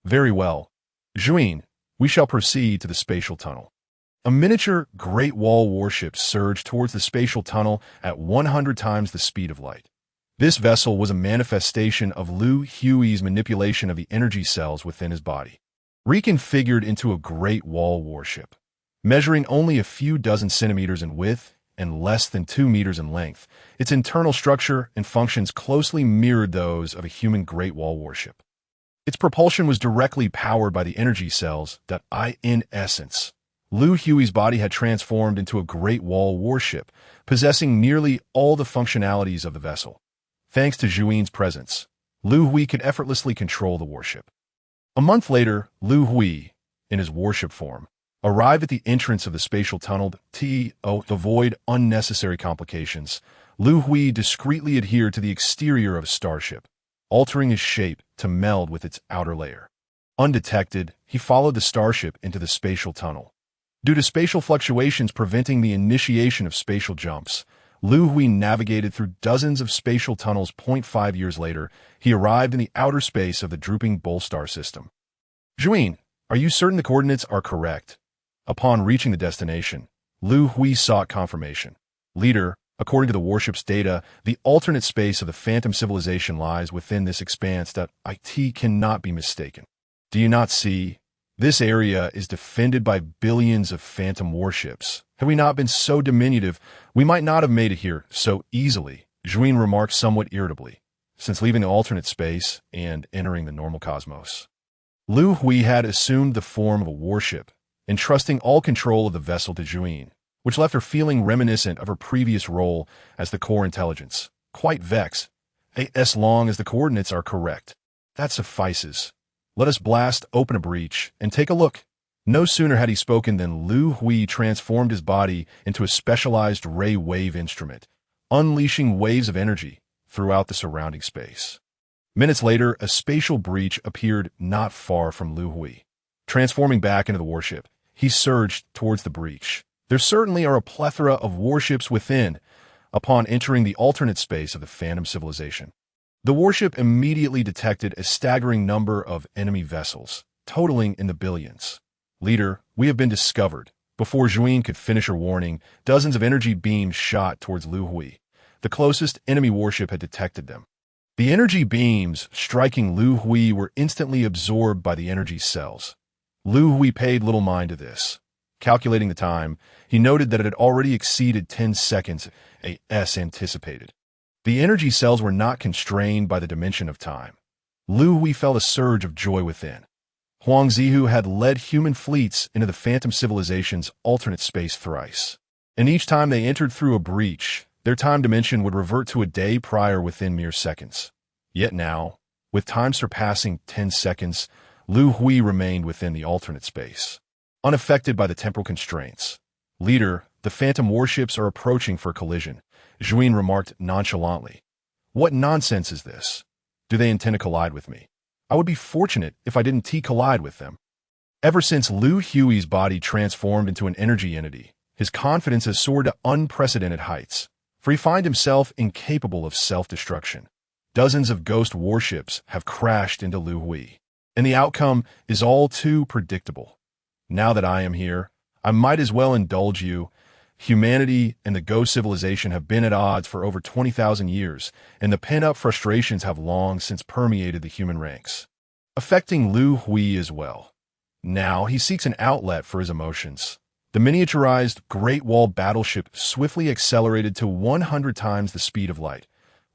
Very well. Zhuin, we shall proceed to the spatial tunnel. A miniature Great Wall warship surged towards the spatial tunnel at 100 times the speed of light. This vessel was a manifestation of Liu Hui's manipulation of the energy cells within his body. Reconfigured into a Great Wall warship, measuring only a few dozen centimeters in width and less than 2 meters in length, its internal structure and functions closely mirrored those of a human Great Wall warship. Its propulsion was directly powered by the energy cells. In essence, Liu Hui's body had transformed into a Great Wall warship, possessing nearly all the functionalities of the vessel. Thanks to Zhuin's presence, Liu Hui could effortlessly control the warship. A month later, Liu Hui, in his warship form, arrived at the entrance of the spatial tunnel to avoid unnecessary complications. Liu Hui discreetly adhered to the exterior of a starship, altering his shape to meld with its outer layer. Undetected, he followed the starship into the spatial tunnel. Due to spatial fluctuations preventing the initiation of spatial jumps, Liu Hui navigated through dozens of spatial tunnels. 5 years later, he arrived in the outer space of the Drooping Bowl star system. Zhuin, are you certain the coordinates are correct? Upon reaching the destination, Liu Hui sought confirmation. Leader, according to the warship's data, the alternate space of the Phantom Civilization lies within this expanse. It cannot be mistaken. Do you not see? This area is defended by billions of Phantom warships. Had we not been so diminutive, we might not have made it here so easily, Zhuin remarked somewhat irritably, since leaving the alternate space and entering the normal cosmos. Liu Hui had assumed the form of a warship, entrusting all control of the vessel to Zhuin, which left her feeling reminiscent of her previous role as the core intelligence. Quite vexed. As long as the coordinates are correct. That suffices. Let us blast open a breach and take a look. No sooner had he spoken than Liu Hui transformed his body into a specialized ray wave instrument, unleashing waves of energy throughout the surrounding space. Minutes later, a spatial breach appeared not far from Liu Hui. Transforming back into the warship, he surged towards the breach. There certainly are a plethora of warships within. Upon entering the alternate space of the Phantom Civilization, the warship immediately detected a staggering number of enemy vessels, totaling in the billions. Leader, we have been discovered. Before Zhuin could finish her warning, dozens of energy beams shot towards Liu Hui. The closest enemy warship had detected them. The energy beams striking Liu Hui were instantly absorbed by the energy cells. Liu Hui paid little mind to this. Calculating the time, he noted that it had already exceeded 10 seconds as anticipated. The energy cells were not constrained by the dimension of time. Liu Hui felt a surge of joy within. Huang Zihu had led human fleets into the Phantom Civilization's alternate space thrice, and each time they entered through a breach, their time dimension would revert to a day prior within mere seconds. Yet now, with time surpassing 10 seconds, Liu Hui remained within the alternate space, unaffected by the temporal constraints. Leader, the Phantom warships are approaching for collision, Zhuin remarked nonchalantly. What nonsense is this? Do they intend to collide with me? I would be fortunate if I didn't collide with them. Ever since Liu Hui's body transformed into an energy entity, his confidence has soared to unprecedented heights, for he finds himself incapable of self-destruction. Dozens of ghost warships have crashed into Liu Hui, and the outcome is all too predictable. Now that I am here, I might as well indulge you. Humanity and the ghost civilization have been at odds for over 20,000 years, and the pent-up frustrations have long since permeated the human ranks, affecting Liu Hui as well. Now he seeks an outlet for his emotions. The miniaturized Great Wall battleship swiftly accelerated to 100 times the speed of light.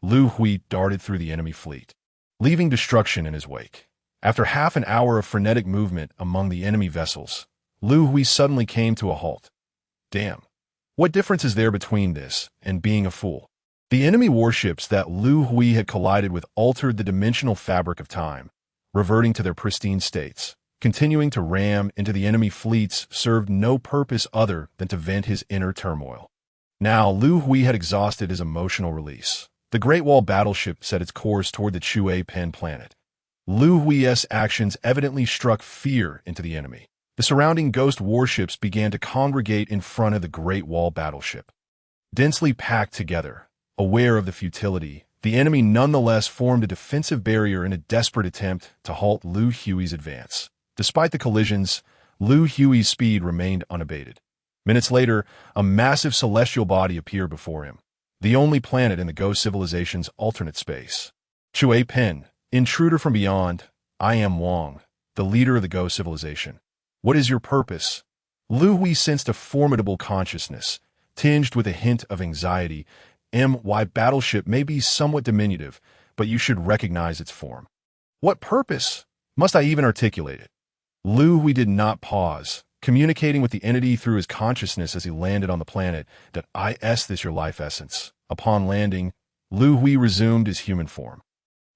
Liu Hui darted through the enemy fleet, leaving destruction in his wake. After half an hour of frenetic movement among the enemy vessels, Liu Hui suddenly came to a halt. Damn. What difference is there between this and being a fool? The enemy warships that Liu Hui had collided with altered the dimensional fabric of time, reverting to their pristine states. Continuing to ram into the enemy fleets served no purpose other than to vent his inner turmoil. Now Liu Hui had exhausted his emotional release. The Great Wall battleship set its course toward the Chue Pen planet. Liu Hui's actions evidently struck fear into the enemy. The surrounding ghost warships began to congregate in front of the Great Wall battleship. Densely packed together, aware of the futility, the enemy nonetheless formed a defensive barrier in a desperate attempt to halt Liu Hui's advance. Despite the collisions, Liu Hui's speed remained unabated. Minutes later, a massive celestial body appeared before him, the only planet in the ghost civilization's alternate space. Chue Pen, intruder from beyond, I am Wang, the leader of the ghost civilization. What is your purpose? Liu Hui sensed a formidable consciousness, tinged with a hint of anxiety. My battleship may be somewhat diminutive, but you should recognize its form. What purpose? Must I even articulate it? Liu Hui did not pause, communicating with the entity through his consciousness as he landed on the planet. That is this your life essence? Upon landing, Liu Hui resumed his human form.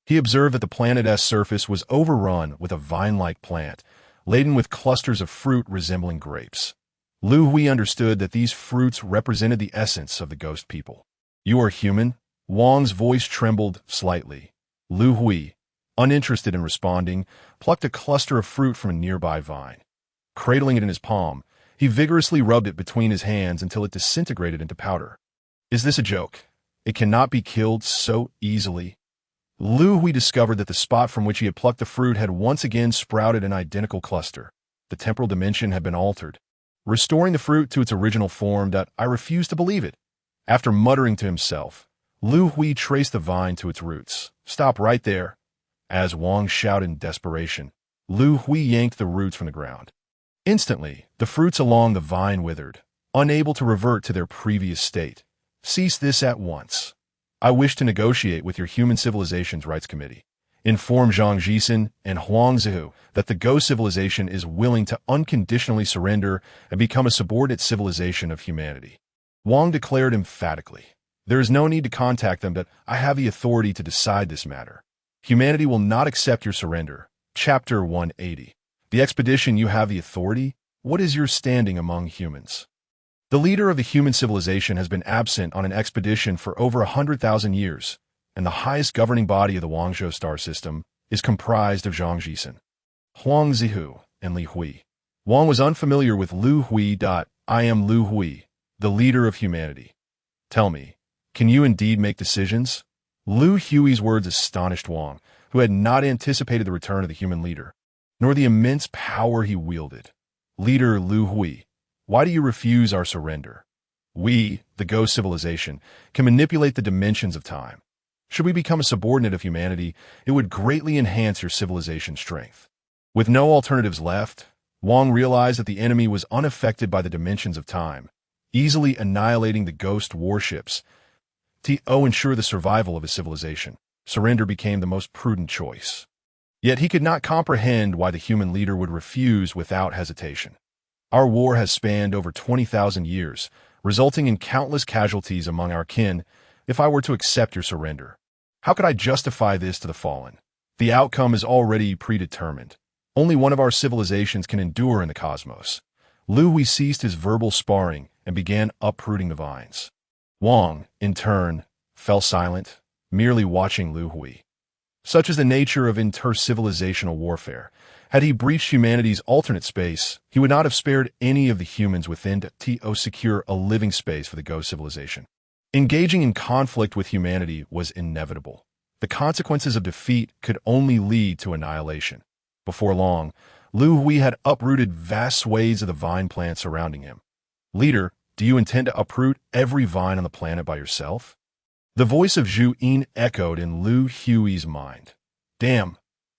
He observed that the planet's surface was overrun with a vine-like plant, laden with clusters of fruit resembling grapes. Liu Hui understood that these fruits represented the essence of the ghost people. You are human? Wang's voice trembled slightly. Liu Hui, uninterested in responding, plucked a cluster of fruit from a nearby vine. Cradling it in his palm, he vigorously rubbed it between his hands until it disintegrated into powder. Is this a joke? It cannot be killed so easily. Liu Hui discovered that the spot from which he had plucked the fruit had once again sprouted an identical cluster. The temporal dimension had been altered, restoring the fruit to its original form. I refuse to believe it. After muttering to himself, Liu Hui traced the vine to its roots. Stop right there. As Wang shouted in desperation, Liu Hui yanked the roots from the ground. Instantly, the fruits along the vine withered, unable to revert to their previous state. Cease this at once. I wish to negotiate with your Human Civilizations Rights Committee. Inform Zhang Jisen and Huang Zihu that the Ghost civilization is willing to unconditionally surrender and become a subordinate civilization of humanity. Wang declared emphatically, there is no need to contact them, but I have the authority to decide this matter. Humanity will not accept your surrender. Chapter 180. The expedition you have the authority? What is your standing among humans? The leader of the human civilization has been absent on an expedition for over 100,000 years, and the highest governing body of the Wangzhou star system is comprised of Zhang Jisen, Huang Zihu, and Li Hui. Wang was unfamiliar with Liu Hui. I am Liu Hui, the leader of humanity. Tell me, can you indeed make decisions? Liu Hui's words astonished Wang, who had not anticipated the return of the human leader, nor the immense power he wielded. Leader Liu Hui, why do you refuse our surrender? We, the ghost civilization, can manipulate the dimensions of time. Should we become a subordinate of humanity, it would greatly enhance your civilization's strength. With no alternatives left, Wang realized that the enemy was unaffected by the dimensions of time, easily annihilating the ghost warships. To ensure the survival of his civilization, surrender became the most prudent choice. Yet he could not comprehend why the human leader would refuse without hesitation. Our war has spanned over 20,000 years, resulting in countless casualties among our kin. If I were to accept your surrender, how could I justify this to the fallen? The outcome is already predetermined. Only one of our civilizations can endure in the cosmos. Liu Hui ceased his verbal sparring and began uprooting the vines. Wang, in turn, fell silent, merely watching Liu Hui. such as the nature of inter-civilizational warfare. Had he breached humanity's alternate space, he would not have spared any of the humans within to secure a living space for the ghost civilization. Engaging in conflict with humanity was inevitable. The consequences of defeat could only lead to annihilation. Before long, Liu Hui had uprooted vast swathes of the vine plant surrounding him. "Leader, do you intend to uproot every vine on the planet by yourself?" The voice of Zhu Yin echoed in Liu Hui's mind. "Damn."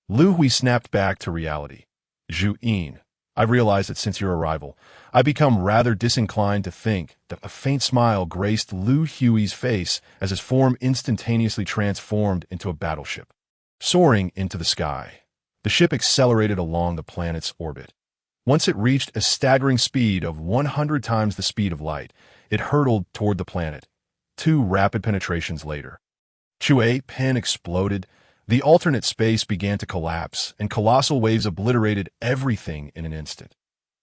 Liu Hui snapped back to reality. "Zhu Yin, I realize that since your arrival, I've become rather disinclined to think." That a faint smile graced Liu Hui's face as his form instantaneously transformed into a battleship. Soaring into the sky, the ship accelerated along the planet's orbit. Once it reached a staggering speed of 100 times the speed of light, it hurtled toward the planet. 2 rapid penetrations later, Chue Pen exploded. The alternate space began to collapse, and colossal waves obliterated everything in an instant.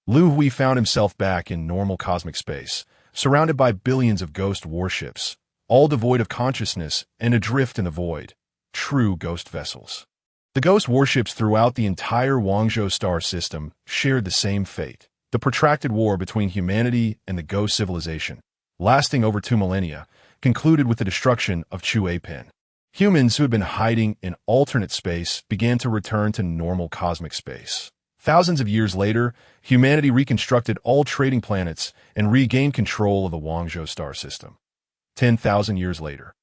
Liu Hui found himself back in normal cosmic space, surrounded by billions of ghost warships, all devoid of consciousness and adrift in the void. True ghost vessels. The ghost warships throughout the entire Guangzhou star system shared the same fate. The protracted war between humanity and the ghost civilization, lasting over 2 millennia, concluded with the destruction of Chue Pen. Humans who had been hiding in alternate space began to return to normal cosmic space. Thousands of years later, humanity reconstructed all trading planets and regained control of the Guangzhou star system. 10,000 years later,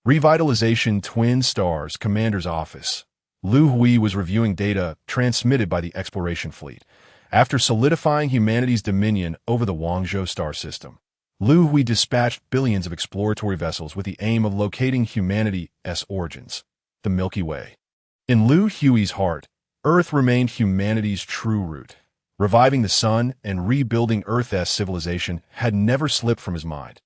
Revitalization Twin Stars Commander's Office. Liu Hui was reviewing data transmitted by the exploration fleet. After solidifying humanity's dominion over the Guangzhou star system, Liu Hui dispatched billions of exploratory vessels with the aim of locating humanity's origins, the Milky Way. In Liu Hui's heart, Earth remained humanity's true root. Reviving the sun and rebuilding Earth's civilization had never slipped from his mind.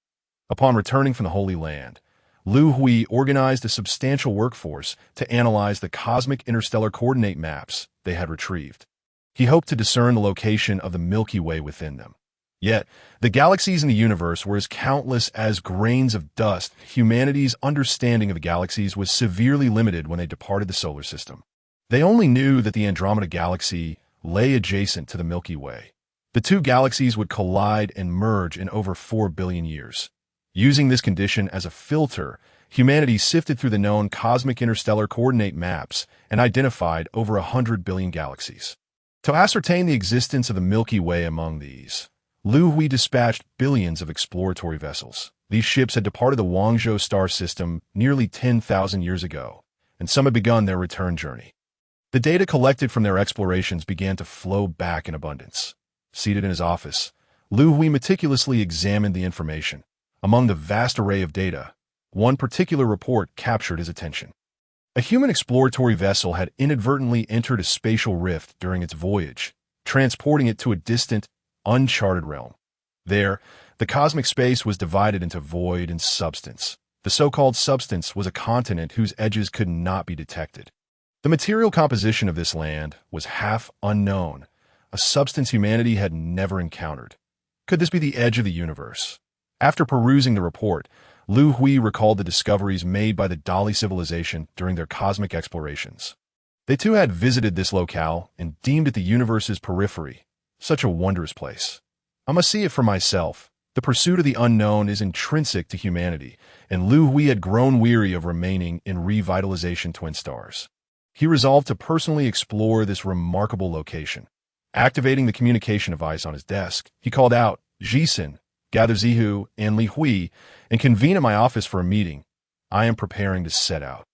Upon returning from the Holy Land, Liu Hui organized a substantial workforce to analyze the cosmic interstellar coordinate maps they had retrieved. He hoped to discern the location of the Milky Way within them. Yet, the galaxies in the universe were as countless as grains of dust. Humanity's understanding of the galaxies was severely limited when they departed the solar system. They only knew that the Andromeda Galaxy lay adjacent to the Milky Way. The 2 galaxies would collide and merge in over 4 billion years. Using this condition as a filter, humanity sifted through the known cosmic interstellar coordinate maps and identified over 100 billion galaxies. To ascertain the existence of the Milky Way among these, Liu Hui dispatched billions of exploratory vessels. These ships had departed the Guangzhou star system nearly 10,000 years ago, and some had begun their return journey. The data collected from their explorations began to flow back in abundance. Seated in his office, Liu Hui meticulously examined the information. Among the vast array of data, one particular report captured his attention. A human exploratory vessel had inadvertently entered a spatial rift during its voyage, transporting it to a distant, uncharted realm. There, the cosmic space was divided into void and substance. The so-called substance was a continent whose edges could not be detected. The material composition of this land was half unknown, a substance humanity had never encountered. Could this be the edge of the universe? After perusing the report, Liu Hui recalled the discoveries made by the Dali civilization during their cosmic explorations. They too had visited this locale and deemed it the universe's periphery. Such a wondrous place. I must see it for myself. The pursuit of the unknown is intrinsic to humanity, and Liu Hui had grown weary of remaining in Revitalization Twin Stars. He resolved to personally explore this remarkable location. Activating the communication device on his desk, he called out, "Jisun, gather Zihu and Li Hui, and convene at my office for a meeting. I am preparing to set out."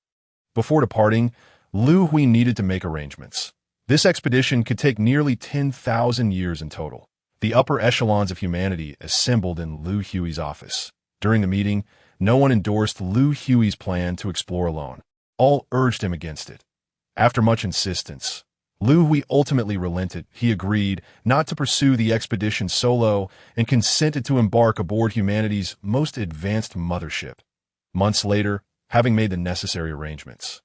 Before departing, Liu Hui needed to make arrangements. This expedition could take nearly 10,000 years in total. The upper echelons of humanity assembled in Liu Hui's office. During the meeting, no one endorsed Liu Hui's plan to explore alone. All urged him against it. After much insistence, Liu Hui ultimately relented. He agreed not to pursue the expedition solo and consented to embark aboard humanity's most advanced mothership. Months later, having made the necessary arrangements,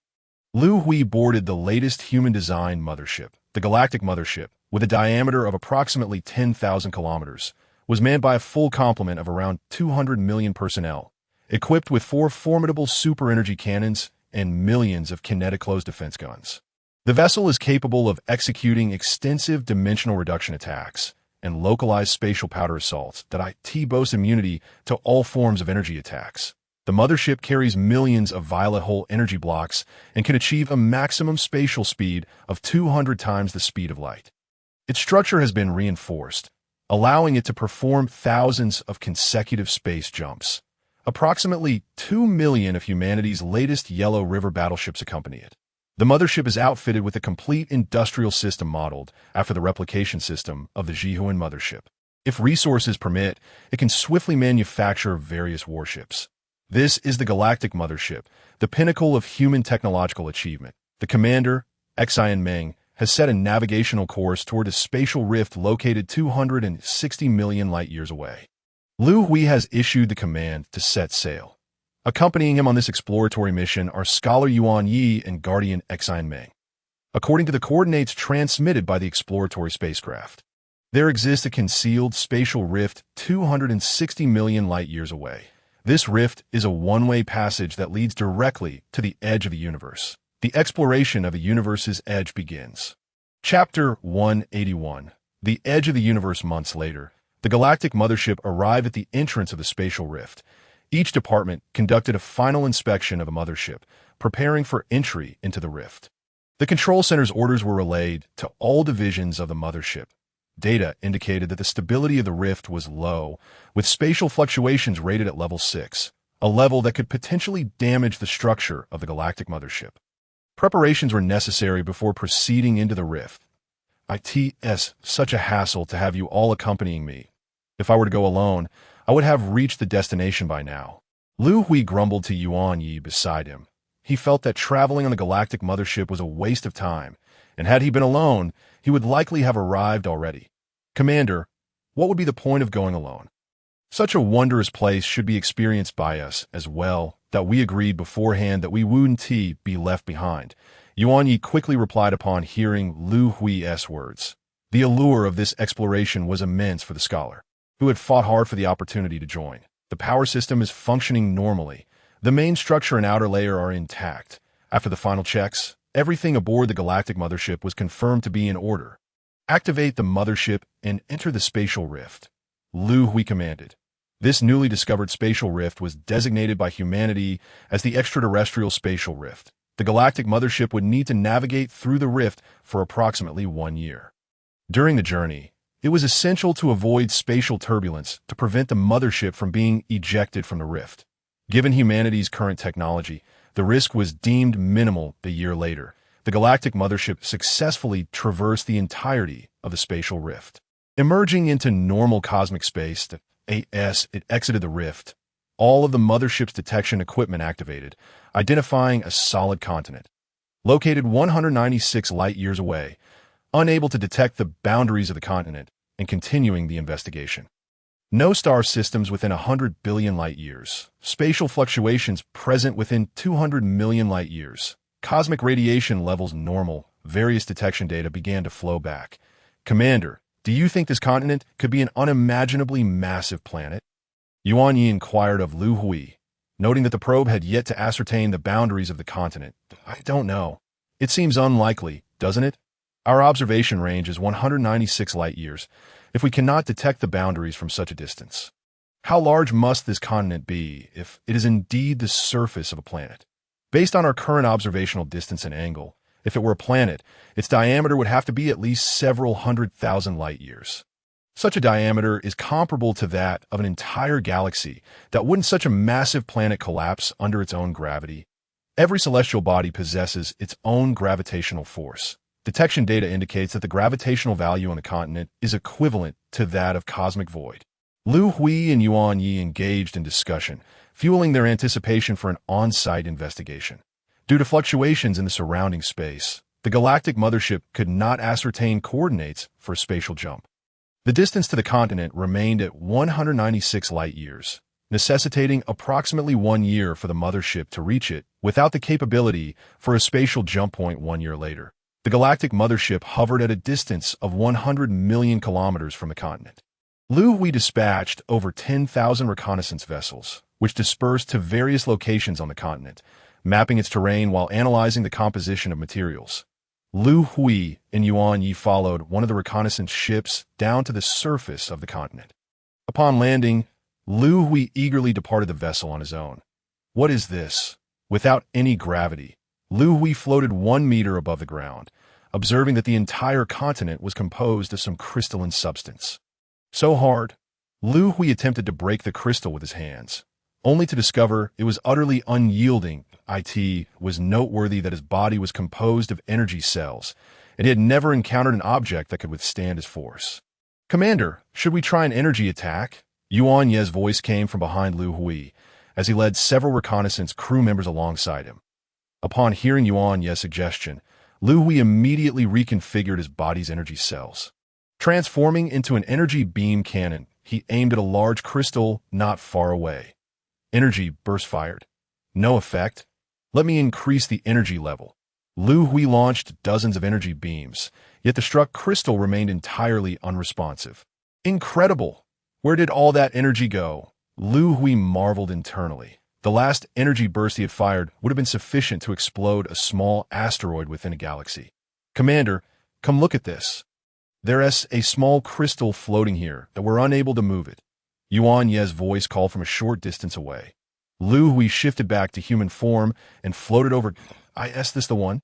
Liu Hui boarded the latest human-designed mothership. The Galactic Mothership, with a diameter of approximately 10,000 kilometers, was manned by a full complement of around 200 million personnel, equipped with 4 formidable super-energy cannons and millions of kinetic close defense guns. The vessel is capable of executing extensive dimensional reduction attacks and localized spatial powder assaults that boast immunity to all forms of energy attacks. The mothership carries millions of violet hole energy blocks and can achieve a maximum spatial speed of 200 times the speed of light. Its structure has been reinforced, allowing it to perform thousands of consecutive space jumps. Approximately 2 million of humanity's latest Yellow River battleships accompany it. The mothership is outfitted with a complete industrial system modeled after the replication system of the Liu Hui mothership. If resources permit, it can swiftly manufacture various warships. This is the Galactic Mothership, the pinnacle of human technological achievement. The commander, Meng, has set a navigational course toward a spatial rift located 260 million light-years away. Liu Hui has issued the command to set sail. Accompanying him on this exploratory mission are Scholar Yuan Yi and Guardian Meng. According to the coordinates transmitted by the exploratory spacecraft, there exists a concealed spatial rift 260 million light-years away. This rift is a one-way passage that leads directly to the edge of the universe. The exploration of the universe's edge begins. Chapter 181. The Edge of the Universe. Months later, the Galactic Mothership arrived at the entrance of the spatial rift. Each department conducted a final inspection of the mothership, preparing for entry into the rift. The control center's orders were relayed to all divisions of the mothership. Data indicated that the stability of the rift was low, with spatial fluctuations rated at level 6, a level that could potentially damage the structure of the Galactic Mothership. Preparations were necessary before proceeding into the rift. It's such a hassle to have you all accompanying me. If I were to go alone, I would have reached the destination by now. Liu Hui grumbled to Yuan Yi beside him. He felt that traveling on the Galactic Mothership was a waste of time, and had he been alone, he would likely have arrived already. Commander, what would be the point of going alone? Such a wondrous place should be experienced by us as well, that we agreed beforehand that we wouldn't be left behind. Yuan Yi quickly replied upon hearing Liu Hui's words. The allure of this exploration was immense for the scholar, who had fought hard for the opportunity to join. The power system is functioning normally. The main structure and outer layer are intact. After the final checks, everything aboard the Galactic Mothership was confirmed to be in order. Activate the mothership and enter the spatial rift, Liu Hui commanded. This newly discovered spatial rift was designated by humanity as the extraterrestrial spatial rift. The Galactic Mothership would need to navigate through the rift for approximately 1 year. During the journey, it was essential to avoid spatial turbulence to prevent the mothership from being ejected from the rift. Given humanity's current technology, the risk was deemed minimal. A year later, the Galactic Mothership successfully traversed the entirety of the spatial rift. Emerging into normal cosmic space, it exited the rift. All of the mothership's detection equipment activated, identifying a solid continent. Located 196 light-years away, unable to detect the boundaries of the continent, and continuing the investigation. No star systems within 100 billion light-years. Spatial fluctuations present within 200 million light-years. Cosmic radiation levels normal. Various detection data began to flow back. Commander, do you think this continent could be an unimaginably massive planet? Yuan Yi inquired of Liu Hui, noting that the probe had yet to ascertain the boundaries of the continent. I don't know. It seems unlikely, doesn't it? Our observation range is 196 light-years, if we cannot detect the boundaries from such a distance. How large must this continent be if it is indeed the surface of a planet? Based on our current observational distance and angle, if it were a planet, its diameter would have to be at least several 100,000 light-years. Such a diameter is comparable to that of an entire galaxy. That wouldn't such a massive planet collapse under its own gravity? Every celestial body possesses its own gravitational force. Detection data indicates that the gravitational value on the continent is equivalent to that of cosmic void. Liu Hui and Yuan Yi engaged in discussion, fueling their anticipation for an on-site investigation. Due to fluctuations in the surrounding space, the Galactic Mothership could not ascertain coordinates for a spatial jump. The distance to the continent remained at 196 light-years, necessitating approximately 1 year for the mothership to reach it without the capability for a spatial jump point 1 year later. The Galactic Mothership hovered at a distance of 100 million kilometers from the continent. Liu Hui dispatched over 10,000 reconnaissance vessels, which dispersed to various locations on the continent, mapping its terrain while analyzing the composition of materials. Liu Hui and Yuan Yi followed one of the reconnaissance ships down to the surface of the continent. Upon landing, Liu Hui eagerly departed the vessel on his own. What is this? Without any gravity, Liu Hui floated 1 meter above the ground, observing that the entire continent was composed of some crystalline substance. So hard, Liu Hui attempted to break the crystal with his hands, only to discover it was utterly unyielding. It was noteworthy that his body was composed of energy cells, and he had never encountered an object that could withstand his force. "Commander, should we try an energy attack?" Yuan Ye's voice came from behind Liu Hui, as he led several reconnaissance crew members alongside him. Upon hearing Yuan Ye's suggestion, Liu Hui immediately reconfigured his body's energy cells. Transforming into an energy beam cannon, he aimed at a large crystal not far away. Energy burst fired. No effect. Let me increase the energy level. Liu Hui launched dozens of energy beams, yet the struck crystal remained entirely unresponsive. Incredible! Where did all that energy go? Liu Hui marveled internally. The last energy burst he had fired would have been sufficient to explode a small asteroid within a galaxy. "Commander, come look at this. There's a small crystal floating here that we're unable to move it." Yuan Ye's voice called from a short distance away. Liu Hui shifted back to human form and floated over. "Is this the one?"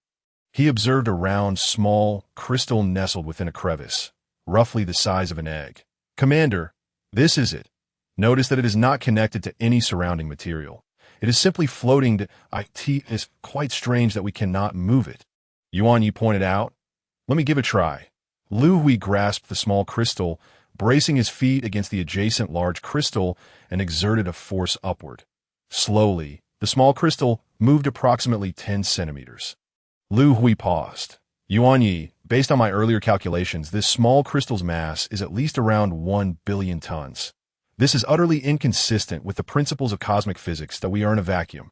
He observed a round, small crystal nestled within a crevice, roughly the size of an egg. "Commander, this is it. Notice that it is not connected to any surrounding material. It is simply floating. It is quite strange that we cannot move it." Yuan Yi pointed out. "Let me give it a try." Liu Hui grasped the small crystal, bracing his feet against the adjacent large crystal, and exerted a force upward. Slowly, the small crystal moved approximately 10 centimeters. Liu Hui paused. "Yuan Yi, based on my earlier calculations, this small crystal's mass is at least around 1 billion tons. This is utterly inconsistent with the principles of cosmic physics that we are in a vacuum.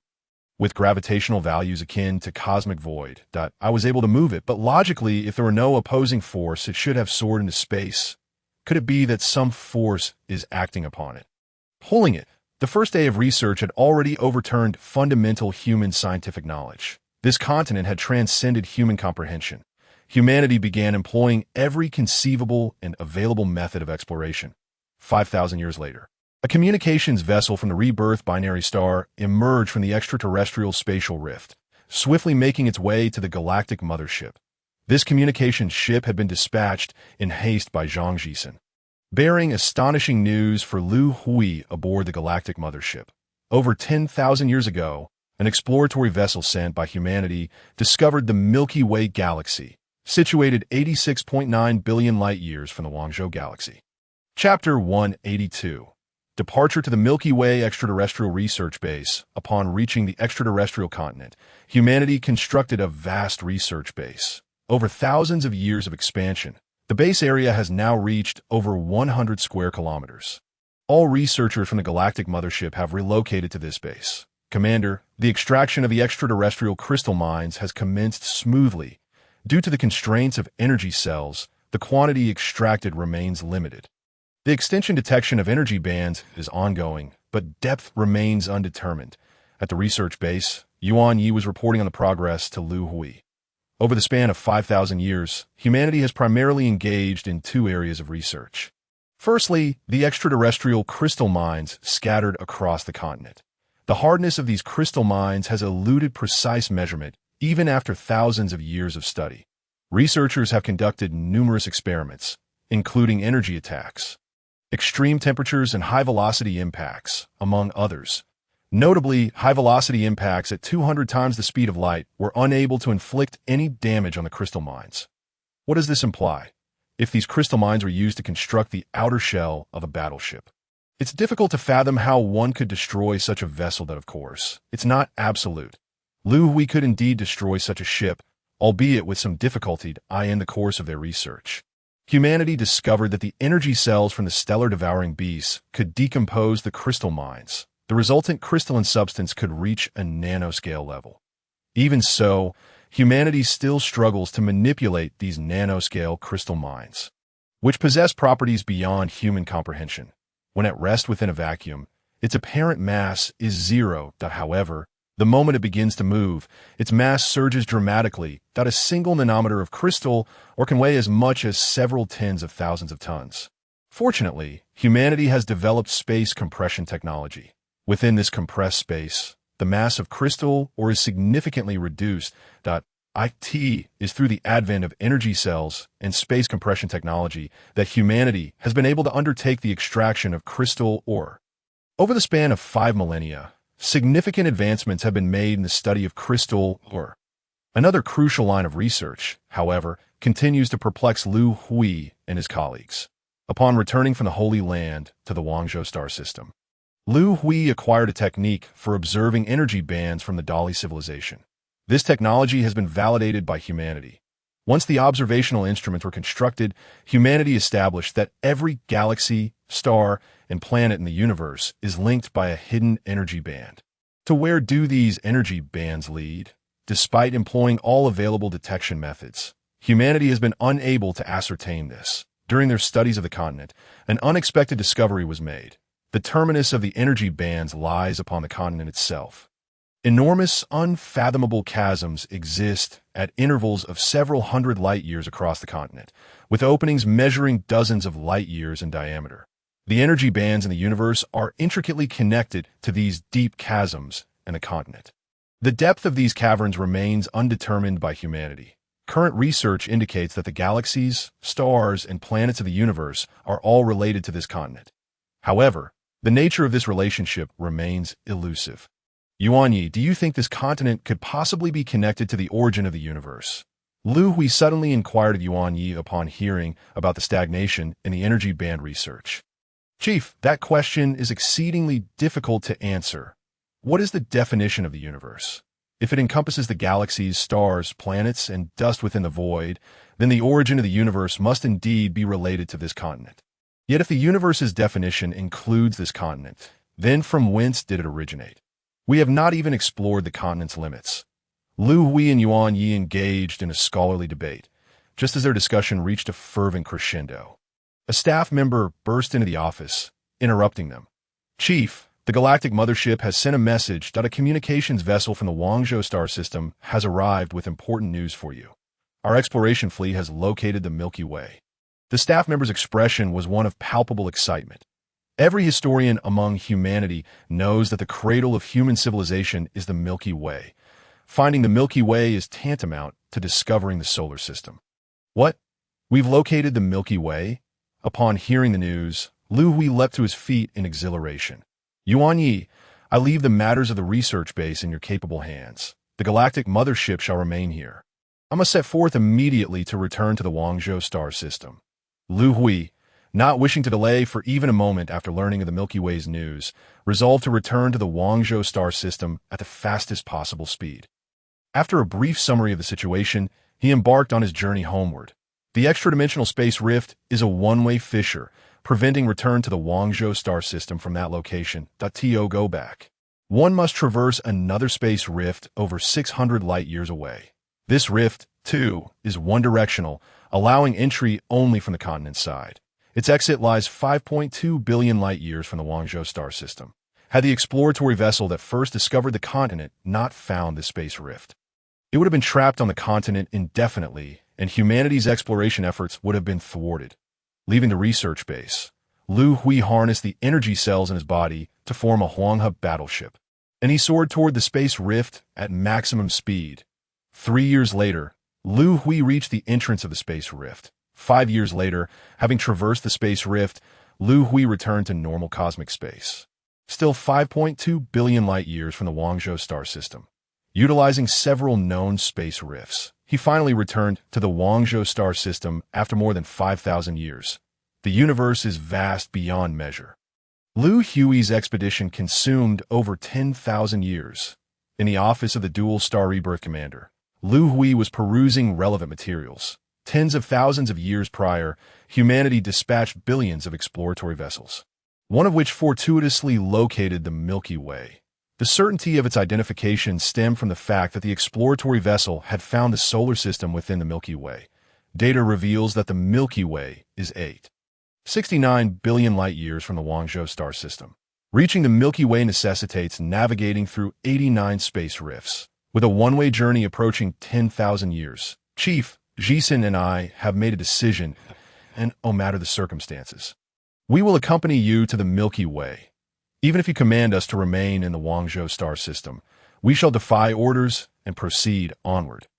With gravitational values akin to cosmic void, I was able to move it, but logically, if there were no opposing force, it should have soared into space. Could it be that some force is acting upon it, pulling it?" The first day of research had already overturned fundamental human scientific knowledge. This continent had transcended human comprehension. Humanity began employing every conceivable and available method of exploration. 5,000 years later, a communications vessel from the rebirth binary star emerged from the extraterrestrial spatial rift, swiftly making its way to the galactic mothership. This communications ship had been dispatched in haste by Zhang Jisen, bearing astonishing news for Liu Hui aboard the galactic mothership. Over 10,000 years ago, an exploratory vessel sent by humanity discovered the Milky Way galaxy, situated 86.9 billion light-years from the Guangzhou galaxy. Chapter 182. Departure to the Milky Way Extraterrestrial Research Base. Upon reaching the extraterrestrial continent, humanity constructed a vast research base. Over thousands of years of expansion, the base area has now reached over 100 square kilometers. All researchers from the galactic mothership have relocated to this base. "Commander, the extraction of the extraterrestrial crystal mines has commenced smoothly. Due to the constraints of energy cells, the quantity extracted remains limited. The extension detection of energy bands is ongoing, but depth remains undetermined." At the research base, Yuan Yi was reporting on the progress to Liu Hui. Over the span of 5,000 years, humanity has primarily engaged in 2 areas of research. Firstly, the extraterrestrial crystal mines scattered across the continent. The hardness of these crystal mines has eluded precise measurement, even after thousands of years of study. Researchers have conducted numerous experiments, including energy attacks, extreme temperatures, and high-velocity impacts, among others. Notably, high-velocity impacts at 200 times the speed of light were unable to inflict any damage on the crystal mines. What does this imply? If these crystal mines were used to construct the outer shell of a battleship, it's difficult to fathom how one could destroy such a vessel that, of course, it's not absolute. Liu Hui could indeed destroy such a ship, albeit with some difficulty in the course of their research. Humanity discovered that the energy cells from the stellar-devouring beasts could decompose the crystal mines. The resultant crystalline substance could reach a nanoscale level. Even so, humanity still struggles to manipulate these nanoscale crystal mines, which possess properties beyond human comprehension. When at rest within a vacuum, its apparent mass is zero. However, The moment it begins to move, its mass surges dramatically, without a single nanometer of crystal, or can weigh as much as several tens of thousands of tons. Fortunately, humanity has developed space compression technology. Within this compressed space, the mass of crystal ore is significantly reduced. It is through the advent of energy cells and space compression technology that humanity has been able to undertake the extraction of crystal ore. Over the span of 5 millennia, significant advancements have been made in the study of crystal ore. Another crucial line of research, however, continues to perplex Liu Hui and his colleagues. Upon returning from the Holy Land to the Guangzhou star system, Liu Hui acquired a technique for observing energy bands from the Dali civilization. This technology has been validated by humanity. Once the observational instruments were constructed, humanity established that every galaxy, star, and planet in the universe is linked by a hidden energy band. To where do these energy bands lead? Despite employing all available detection methods, humanity has been unable to ascertain this. During their studies of the continent, an unexpected discovery was made. The terminus of the energy bands lies upon the continent itself. Enormous, unfathomable chasms exist at intervals of several hundred light-years across the continent, with openings measuring dozens of light-years in diameter. The energy bands in the universe are intricately connected to these deep chasms and the continent. The depth of these caverns remains undetermined by humanity. Current research indicates that the galaxies, stars, and planets of the universe are all related to this continent. However, the nature of this relationship remains elusive. Yuanyi, do you think this continent could possibly be connected to the origin of the universe? Liu Hui suddenly inquired of Yuanyi upon hearing about the stagnation in the energy band research. Chief, that question is exceedingly difficult to answer. What is the definition of the universe? If it encompasses the galaxies, stars, planets, and dust within the void, then the origin of the universe must indeed be related to this continent. Yet if the universe's definition includes this continent, then from whence did it originate? We have not even explored the continent's limits. Liu Hui and Yuan Yi engaged in a scholarly debate, just as their discussion reached a fervent crescendo. A staff member burst into the office, interrupting them. Chief, the Galactic Mothership has sent a message that a communications vessel from the Guangzhou star system has arrived with important news for you. Our exploration fleet has located the Milky Way. The staff member's expression was one of palpable excitement. Every historian among humanity knows that the cradle of human civilization is the Milky Way. Finding the Milky Way is tantamount to discovering the solar system. What? We've located the Milky Way? Upon hearing the news, Liu Hui leapt to his feet in exhilaration. Yuan Yi, I leave the matters of the research base in your capable hands. The Galactic Mothership shall remain here. I must set forth immediately to return to the Guangzhou star system. Liu Hui, not wishing to delay for even a moment after learning of the Milky Way's news, resolved to return to the Guangzhou star system at the fastest possible speed. After a brief summary of the situation, he embarked on his journey homeward. The extra-dimensional space rift is a one-way fissure, preventing return to the Guangzhou star system from that location. Go back. One must traverse another space rift over 600 light-years away. This rift, too, is one-directional, allowing entry only from the continent side. Its exit lies 5.2 billion light-years from the Guangzhou star system. Had the exploratory vessel that first discovered the continent not found this space rift, it would have been trapped on the continent indefinitely, and humanity's exploration efforts would have been thwarted. Leaving the research base, Liu Hui harnessed the energy cells in his body to form a Huanghe battleship, and he soared toward the space rift at maximum speed. 3 years later, Liu Hui reached the entrance of the space rift. 5 years later, having traversed the space rift, Liu Hui returned to normal cosmic space. Still 5.2 billion light-years from the Guangzhou star system. Utilizing several known space rifts, he finally returned to the Guangzhou star system after more than 5,000 years. The universe is vast beyond measure. Liu Hui's expedition consumed over 10,000 years. In the office of the Dual Star Rebirth Commander, Liu Hui was perusing relevant materials. Tens of thousands of years prior, humanity dispatched billions of exploratory vessels, one of which fortuitously located the Milky Way. The certainty of its identification stemmed from the fact that the exploratory vessel had found the solar system within the Milky Way. Data reveals that the Milky Way is 8.69 billion light-years from the Guangzhou star system. Reaching the Milky Way necessitates navigating through 89 space rifts, with a one-way journey approaching 10,000 years. Chief, Jisun and I have made a decision, and no matter the circumstances, we will accompany you to the Milky Way. Even if you command us to remain in the Guangzhou star system, we shall defy orders and proceed onward.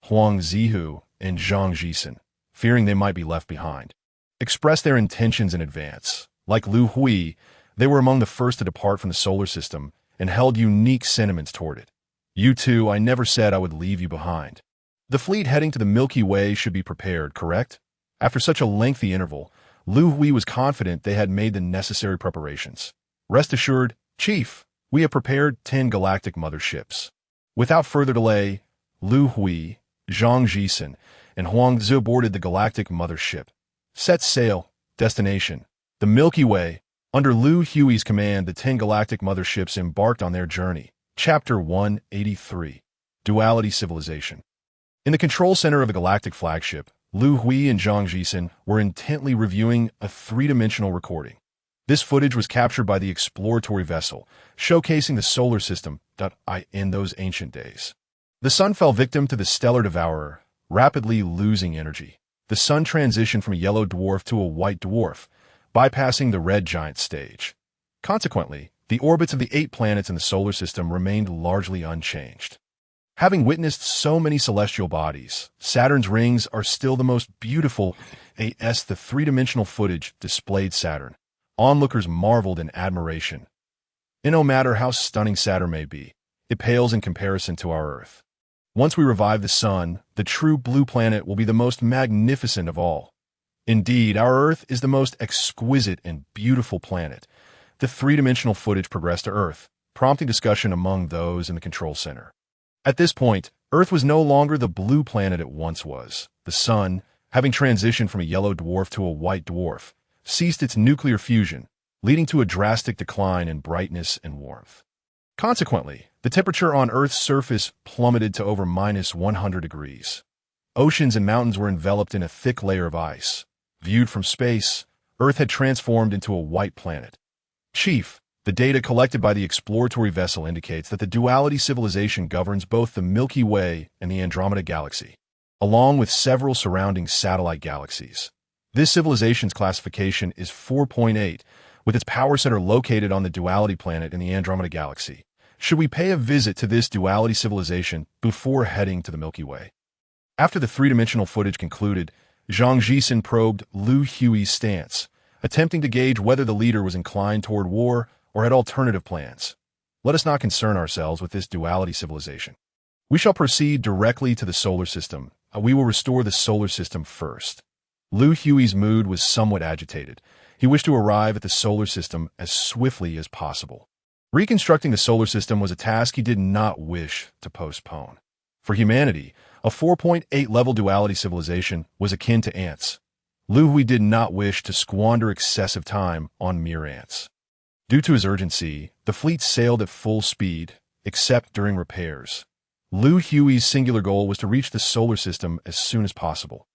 Huang Zihu and Zhang Jisun, fearing they might be left behind, expressed their intentions in advance. Like Liu Hui, they were among the first to depart from the solar system and held unique sentiments toward it. You too, I never said I would leave you behind. The fleet heading to the Milky Way should be prepared, correct? After such a lengthy interval, Liu Hui was confident they had made the necessary preparations. Rest assured, Chief, we have prepared 10 galactic motherships. Without further delay, Liu Hui, Zhang Jisun, and Huang Zi boarded the galactic mothership. Set sail. Destination: the Milky Way. Under Liu Hui's command, the 10 galactic motherships embarked on their journey. Chapter 183. Duality Civilization. In the control center of the galactic flagship, Liu Hui and Zhang Jisun were intently reviewing a three-dimensional recording. This footage was captured by the exploratory vessel, showcasing the solar system in those ancient days. The sun fell victim to the stellar devourer, rapidly losing energy. The sun transitioned from a yellow dwarf to a white dwarf, bypassing the red giant stage. Consequently, the orbits of the 8 planets in the solar system remained largely unchanged. Having witnessed so many celestial bodies, Saturn's rings are still the most beautiful. The three-dimensional footage displayed Saturn. Onlookers marveled in admiration. And no matter how stunning Saturn may be, it pales in comparison to our Earth. Once we revive the sun, the true blue planet will be the most magnificent of all. Indeed, our Earth is the most exquisite and beautiful planet. The three-dimensional footage progressed to Earth, prompting discussion among those in the control center. At this point, Earth was no longer the blue planet it once was. The sun, having transitioned from a yellow dwarf to a white dwarf, ceased its nuclear fusion, leading to a drastic decline in brightness and warmth. Consequently, the temperature on Earth's surface plummeted to over -100 degrees. Oceans and mountains were enveloped in a thick layer of ice. Viewed from space, Earth had transformed into a white planet. Chief, the data collected by the exploratory vessel indicates that the duality civilization governs both the Milky Way and the Andromeda Galaxy, along with several surrounding satellite galaxies. This civilization's classification is 4.8, with its power center located on the duality planet in the Andromeda Galaxy. Should we pay a visit to this duality civilization before heading to the Milky Way? After the three-dimensional footage concluded, Zhang Jisun probed Liu Hui's stance, attempting to gauge whether the leader was inclined toward war or had alternative plans. Let us not concern ourselves with this duality civilization. We shall proceed directly to the solar system. We will restore the solar system first. Liu Hui's mood was somewhat agitated. He wished to arrive at the solar system as swiftly as possible. Reconstructing the solar system was a task he did not wish to postpone. For humanity, a 4.8 level duality civilization was akin to ants. Liu Hui did not wish to squander excessive time on mere ants. Due to his urgency, the fleet sailed at full speed, except during repairs. Liu Hui's singular goal was to reach the solar system as soon as possible.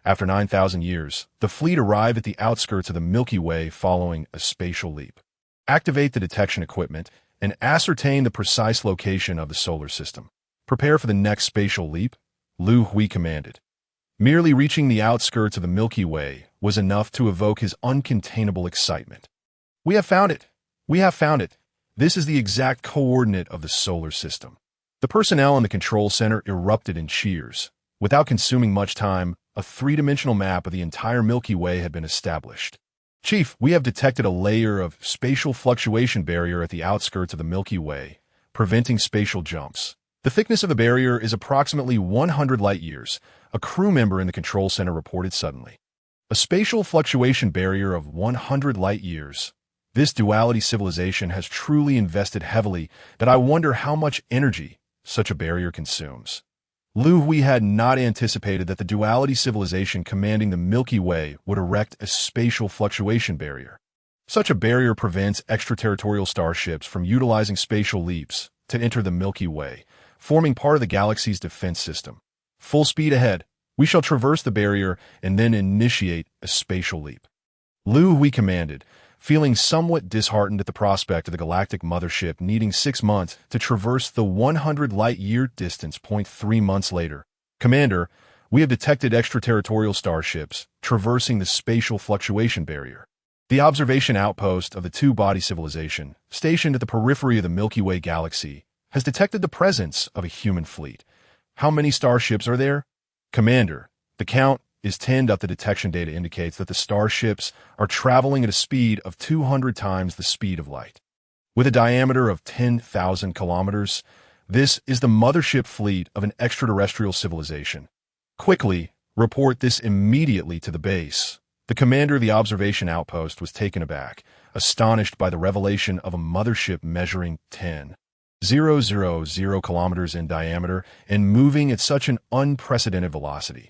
After 9,000 years, the fleet arrived at the outskirts of the Milky Way following a spatial leap. Activate the detection equipment and ascertain the precise location of the solar system. Prepare for the next spatial leap, Liu Hui commanded. Merely reaching the outskirts of the Milky Way was enough to evoke his uncontainable excitement. We have found it! We have found it! This is the exact coordinate of the solar system. The personnel in the control center erupted in cheers. Without consuming much time, a three-dimensional map of the entire Milky Way had been established. Chief, we have detected a layer of spatial fluctuation barrier at the outskirts of the Milky Way, preventing spatial jumps. The thickness of the barrier is approximately 100 light-years, a crew member in the control center reported suddenly. A spatial fluctuation barrier of 100 light-years. This duality civilization has truly invested heavily that I wonder how much energy such a barrier consumes. Liu Hui had not anticipated that the duality civilization commanding the Milky Way would erect a spatial fluctuation barrier. Such a barrier prevents extraterritorial starships from utilizing spatial leaps to enter the Milky Way, forming part of the galaxy's defense system. Full speed ahead, we shall traverse the barrier and then initiate a spatial leap. Liu Hui commanded, feeling somewhat disheartened at the prospect of the galactic mothership needing 6 months to traverse the 100 light-year distance. 3 months later, Commander, we have detected extraterritorial starships traversing the spatial fluctuation barrier. The observation outpost of the two-body civilization, stationed at the periphery of the Milky Way galaxy, has detected the presence of a human fleet. How many starships are there? Commander, the count is 10. The detection data indicates that the starships are traveling at a speed of 200 times the speed of light. With a diameter of 10,000 kilometers, this is the mothership fleet of an extraterrestrial civilization. Quickly, report this immediately to the base. The commander of the observation outpost was taken aback, astonished by the revelation of a mothership measuring 10,000 kilometers in diameter and moving at such an unprecedented velocity.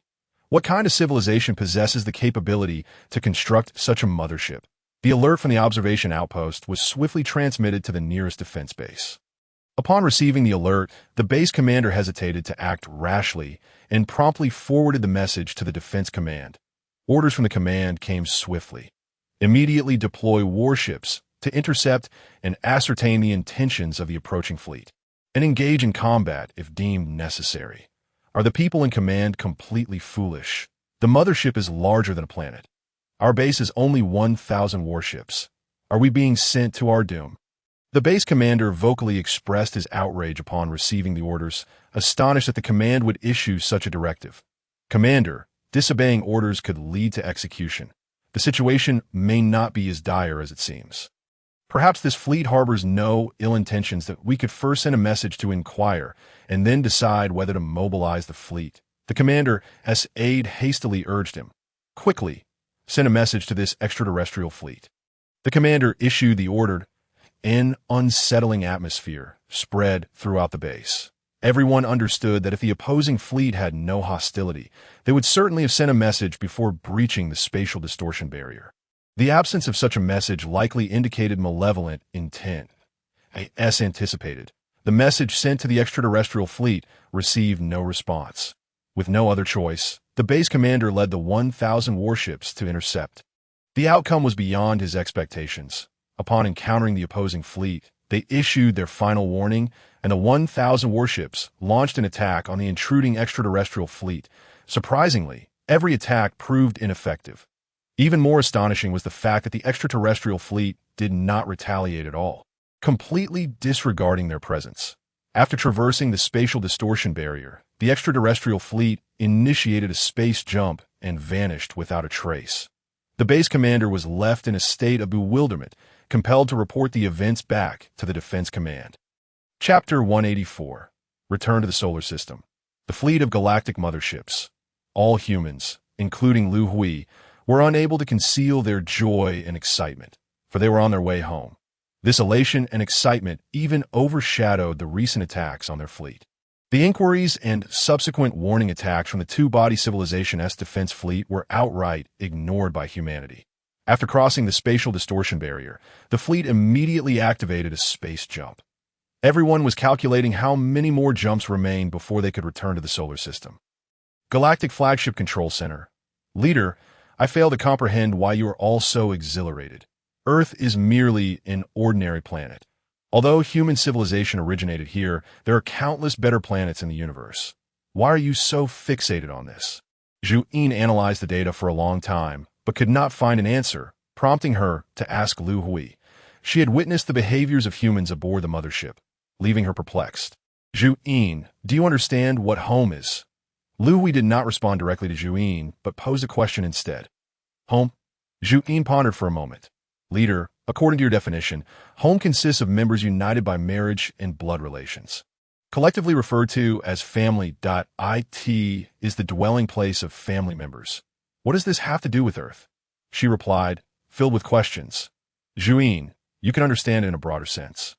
What kind of civilization possesses the capability to construct such a mothership? The alert from the observation outpost was swiftly transmitted to the nearest defense base. Upon receiving the alert, the base commander hesitated to act rashly and promptly forwarded the message to the defense command. Orders from the command came swiftly. Immediately deploy warships to intercept and ascertain the intentions of the approaching fleet, and engage in combat if deemed necessary. Are the people in command completely foolish? The mothership is larger than a planet. Our base is only 1,000 warships. Are we being sent to our doom? The base commander vocally expressed his outrage upon receiving the orders, astonished that the command would issue such a directive. Commander, disobeying orders could lead to execution. The situation may not be as dire as it seems. Perhaps this fleet harbors no ill intentions. That we could first send a message to inquire and then decide whether to mobilize the fleet. The commander's aide hastily urged him. Quickly, send a message to this extraterrestrial fleet. The commander issued the order. An unsettling atmosphere spread throughout the base. Everyone understood that if the opposing fleet had no hostility, they would certainly have sent a message before breaching the spatial distortion barrier. The absence of such a message likely indicated malevolent intent. As anticipated, the message sent to the extraterrestrial fleet received no response. With no other choice, the base commander led the 1,000 warships to intercept. The outcome was beyond his expectations. Upon encountering the opposing fleet, they issued their final warning, and the 1,000 warships launched an attack on the intruding extraterrestrial fleet. Surprisingly, every attack proved ineffective. Even more astonishing was the fact that the extraterrestrial fleet did not retaliate at all, completely disregarding their presence. After traversing the spatial distortion barrier, the extraterrestrial fleet initiated a space jump and vanished without a trace. The base commander was left in a state of bewilderment, compelled to report the events back to the Defense Command. Chapter 184. Return to the Solar System. The fleet of galactic motherships. All humans, including Liu Hui, were unable to conceal their joy and excitement, for they were on their way home. This elation and excitement even overshadowed the recent attacks on their fleet. The inquiries and subsequent warning attacks from the two-body civilization's defense fleet were outright ignored by humanity. After crossing the spatial distortion barrier, the fleet immediately activated a space jump. Everyone was calculating how many more jumps remained before they could return to the solar system. Galactic Flagship Control Center. Leader, I fail to comprehend why you are all so exhilarated. Earth is merely an ordinary planet. Although human civilization originated here, there are countless better planets in the universe. Why are you so fixated on this? Zhu Yin analyzed the data for a long time, but could not find an answer, prompting her to ask Liu Hui. She had witnessed the behaviors of humans aboard the mothership, leaving her perplexed. Zhu Yin, do you understand what home is? Liu Hui did not respond directly to Zhu Yin, but posed a question instead. Home? Zhu Yin pondered for a moment. Leader, according to your definition, home consists of members united by marriage and blood relations. Collectively referred to as family. It is the dwelling place of family members. What does this have to do with Earth? She replied, filled with questions. Zhu Yin, you can understand it in a broader sense.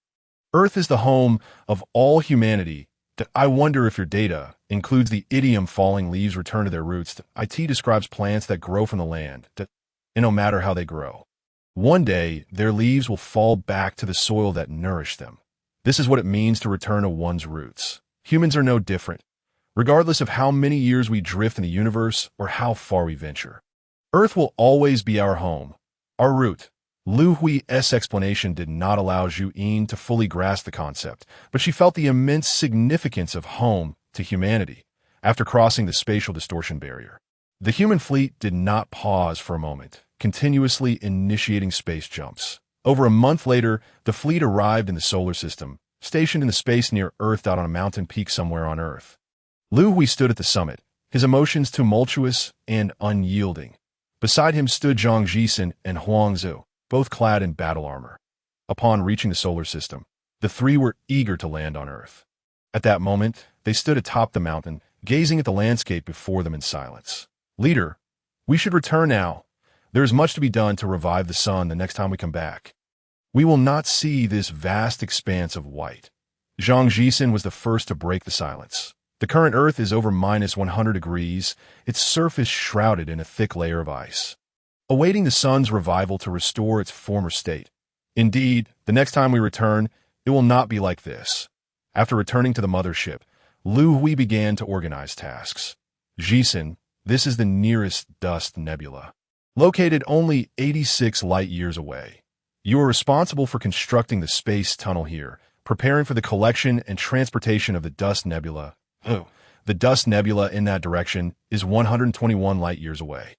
Earth is the home of all humanity. I wonder if your data includes the idiom falling leaves return to their roots. It describes plants that grow from the land, and no matter how they grow, one day their leaves will fall back to the soil that nourished them. This is what it means to return to one's roots. Humans are no different, regardless of how many years we drift in the universe or how far we venture. Earth will always be our home, our root, Liu Hui's explanation did not allow Zhu Yin to fully grasp the concept, but she felt the immense significance of home to humanity after crossing the spatial distortion barrier. The human fleet did not pause for a moment, continuously initiating space jumps. Over a month later, the fleet arrived in the solar system, stationed in the space near Earth out on a mountain peak somewhere on Earth. Liu Hui stood at the summit, his emotions tumultuous and unyielding. Beside him stood Zhang Jixin and Huang Zhu, both clad in battle armor. Upon reaching the solar system, the three were eager to land on Earth. At that moment, they stood atop the mountain, gazing at the landscape before them in silence. "Leader, we should return now. There is much to be done to revive the sun the next time we come back. We will not see this vast expanse of white." Zhang Jixin was the first to break the silence. The current Earth is over -100 degrees, its surface shrouded in a thick layer of ice, awaiting the sun's revival to restore its former state. Indeed, the next time we return, it will not be like this. After returning to the mothership, Liu Hui began to organize tasks. "Jixin, this is the nearest dust nebula, located only 86 light-years away. You are responsible for constructing the space tunnel here, preparing for the collection and transportation of the dust nebula. The dust nebula in that direction is 121 light-years away.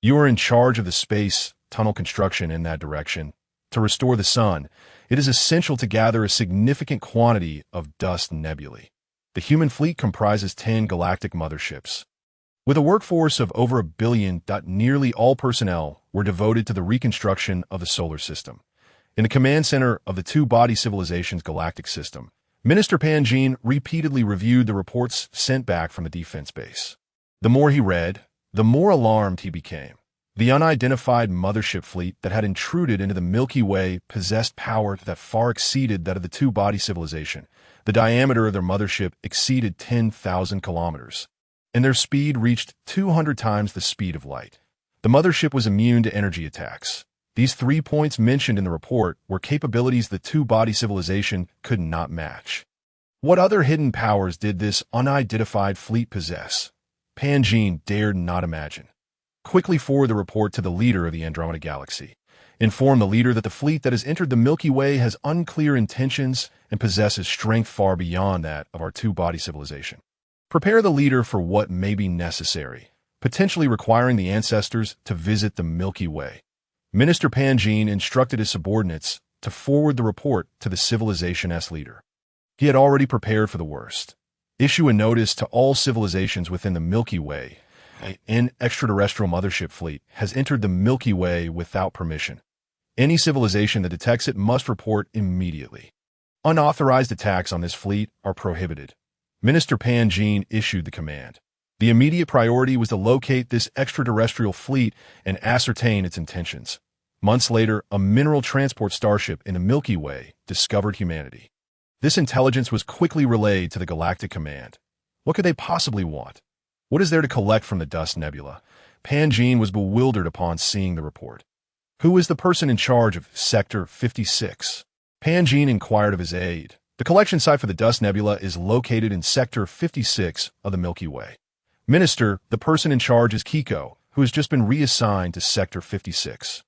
You are in charge of the space tunnel construction in that direction. To restore the sun, it is essential to gather a significant quantity of dust nebulae. The human fleet comprises 10 galactic motherships. With a workforce of over 1 billion, nearly all personnel were devoted to the reconstruction of the solar system. In the command center of the two-body civilization's galactic system, Minister Pan Jin repeatedly reviewed the reports sent back from the defense base. The more he read, the more alarmed he became. The unidentified mothership fleet that had intruded into the Milky Way possessed power that far exceeded that of the two-body civilization. The diameter of their mothership exceeded 10,000 kilometers, and their speed reached 200 times the speed of light. The mothership was immune to energy attacks. These 3 points mentioned in the report were capabilities the two-body civilization could not match. What other hidden powers did this unidentified fleet possess? Pan Jin dared not imagine. Quickly forward the report to the leader of the Andromeda Galaxy. Inform the leader that the fleet that has entered the Milky Way has unclear intentions and possesses strength far beyond that of our two-body civilization. Prepare the leader for what may be necessary, potentially requiring the ancestors to visit the Milky Way. Minister Pan Jin instructed his subordinates to forward the report to the civilization's leader. He had already prepared for the worst. Issue a notice to all civilizations within the Milky Way. An extraterrestrial mothership fleet has entered the Milky Way without permission. Any civilization that detects it must report immediately. Unauthorized attacks on this fleet are prohibited. Minister Pan Jin issued the command. The immediate priority was to locate this extraterrestrial fleet and ascertain its intentions. Months later, a mineral transport starship in the Milky Way discovered humanity. This intelligence was quickly relayed to the Galactic Command. What could they possibly want? What is there to collect from the dust nebula? Pan Jin was bewildered upon seeing the report. Who is the person in charge of Sector 56? Pan Jin inquired of his aide. The collection site for the dust nebula is located in Sector 56 of the Milky Way. Minister, the person in charge is Kiko, who has just been reassigned to Sector 56.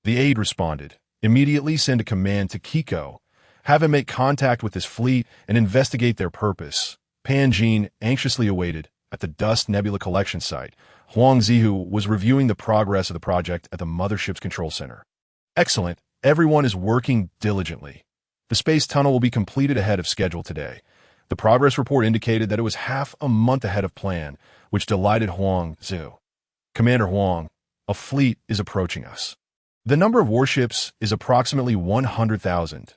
The aide responded, "Immediately send a command to Kiko. Have him make contact with this fleet and investigate their purpose." Pan Jin anxiously awaited at the dust nebula collection site. Huang Zihu was reviewing the progress of the project at the mothership's control center. "Excellent. Everyone is working diligently. The space tunnel will be completed ahead of schedule today." The progress report indicated that it was half a month ahead of plan, which delighted Huang Zihu. "Commander Huang, a fleet is approaching us. The number of warships is approximately 100,000.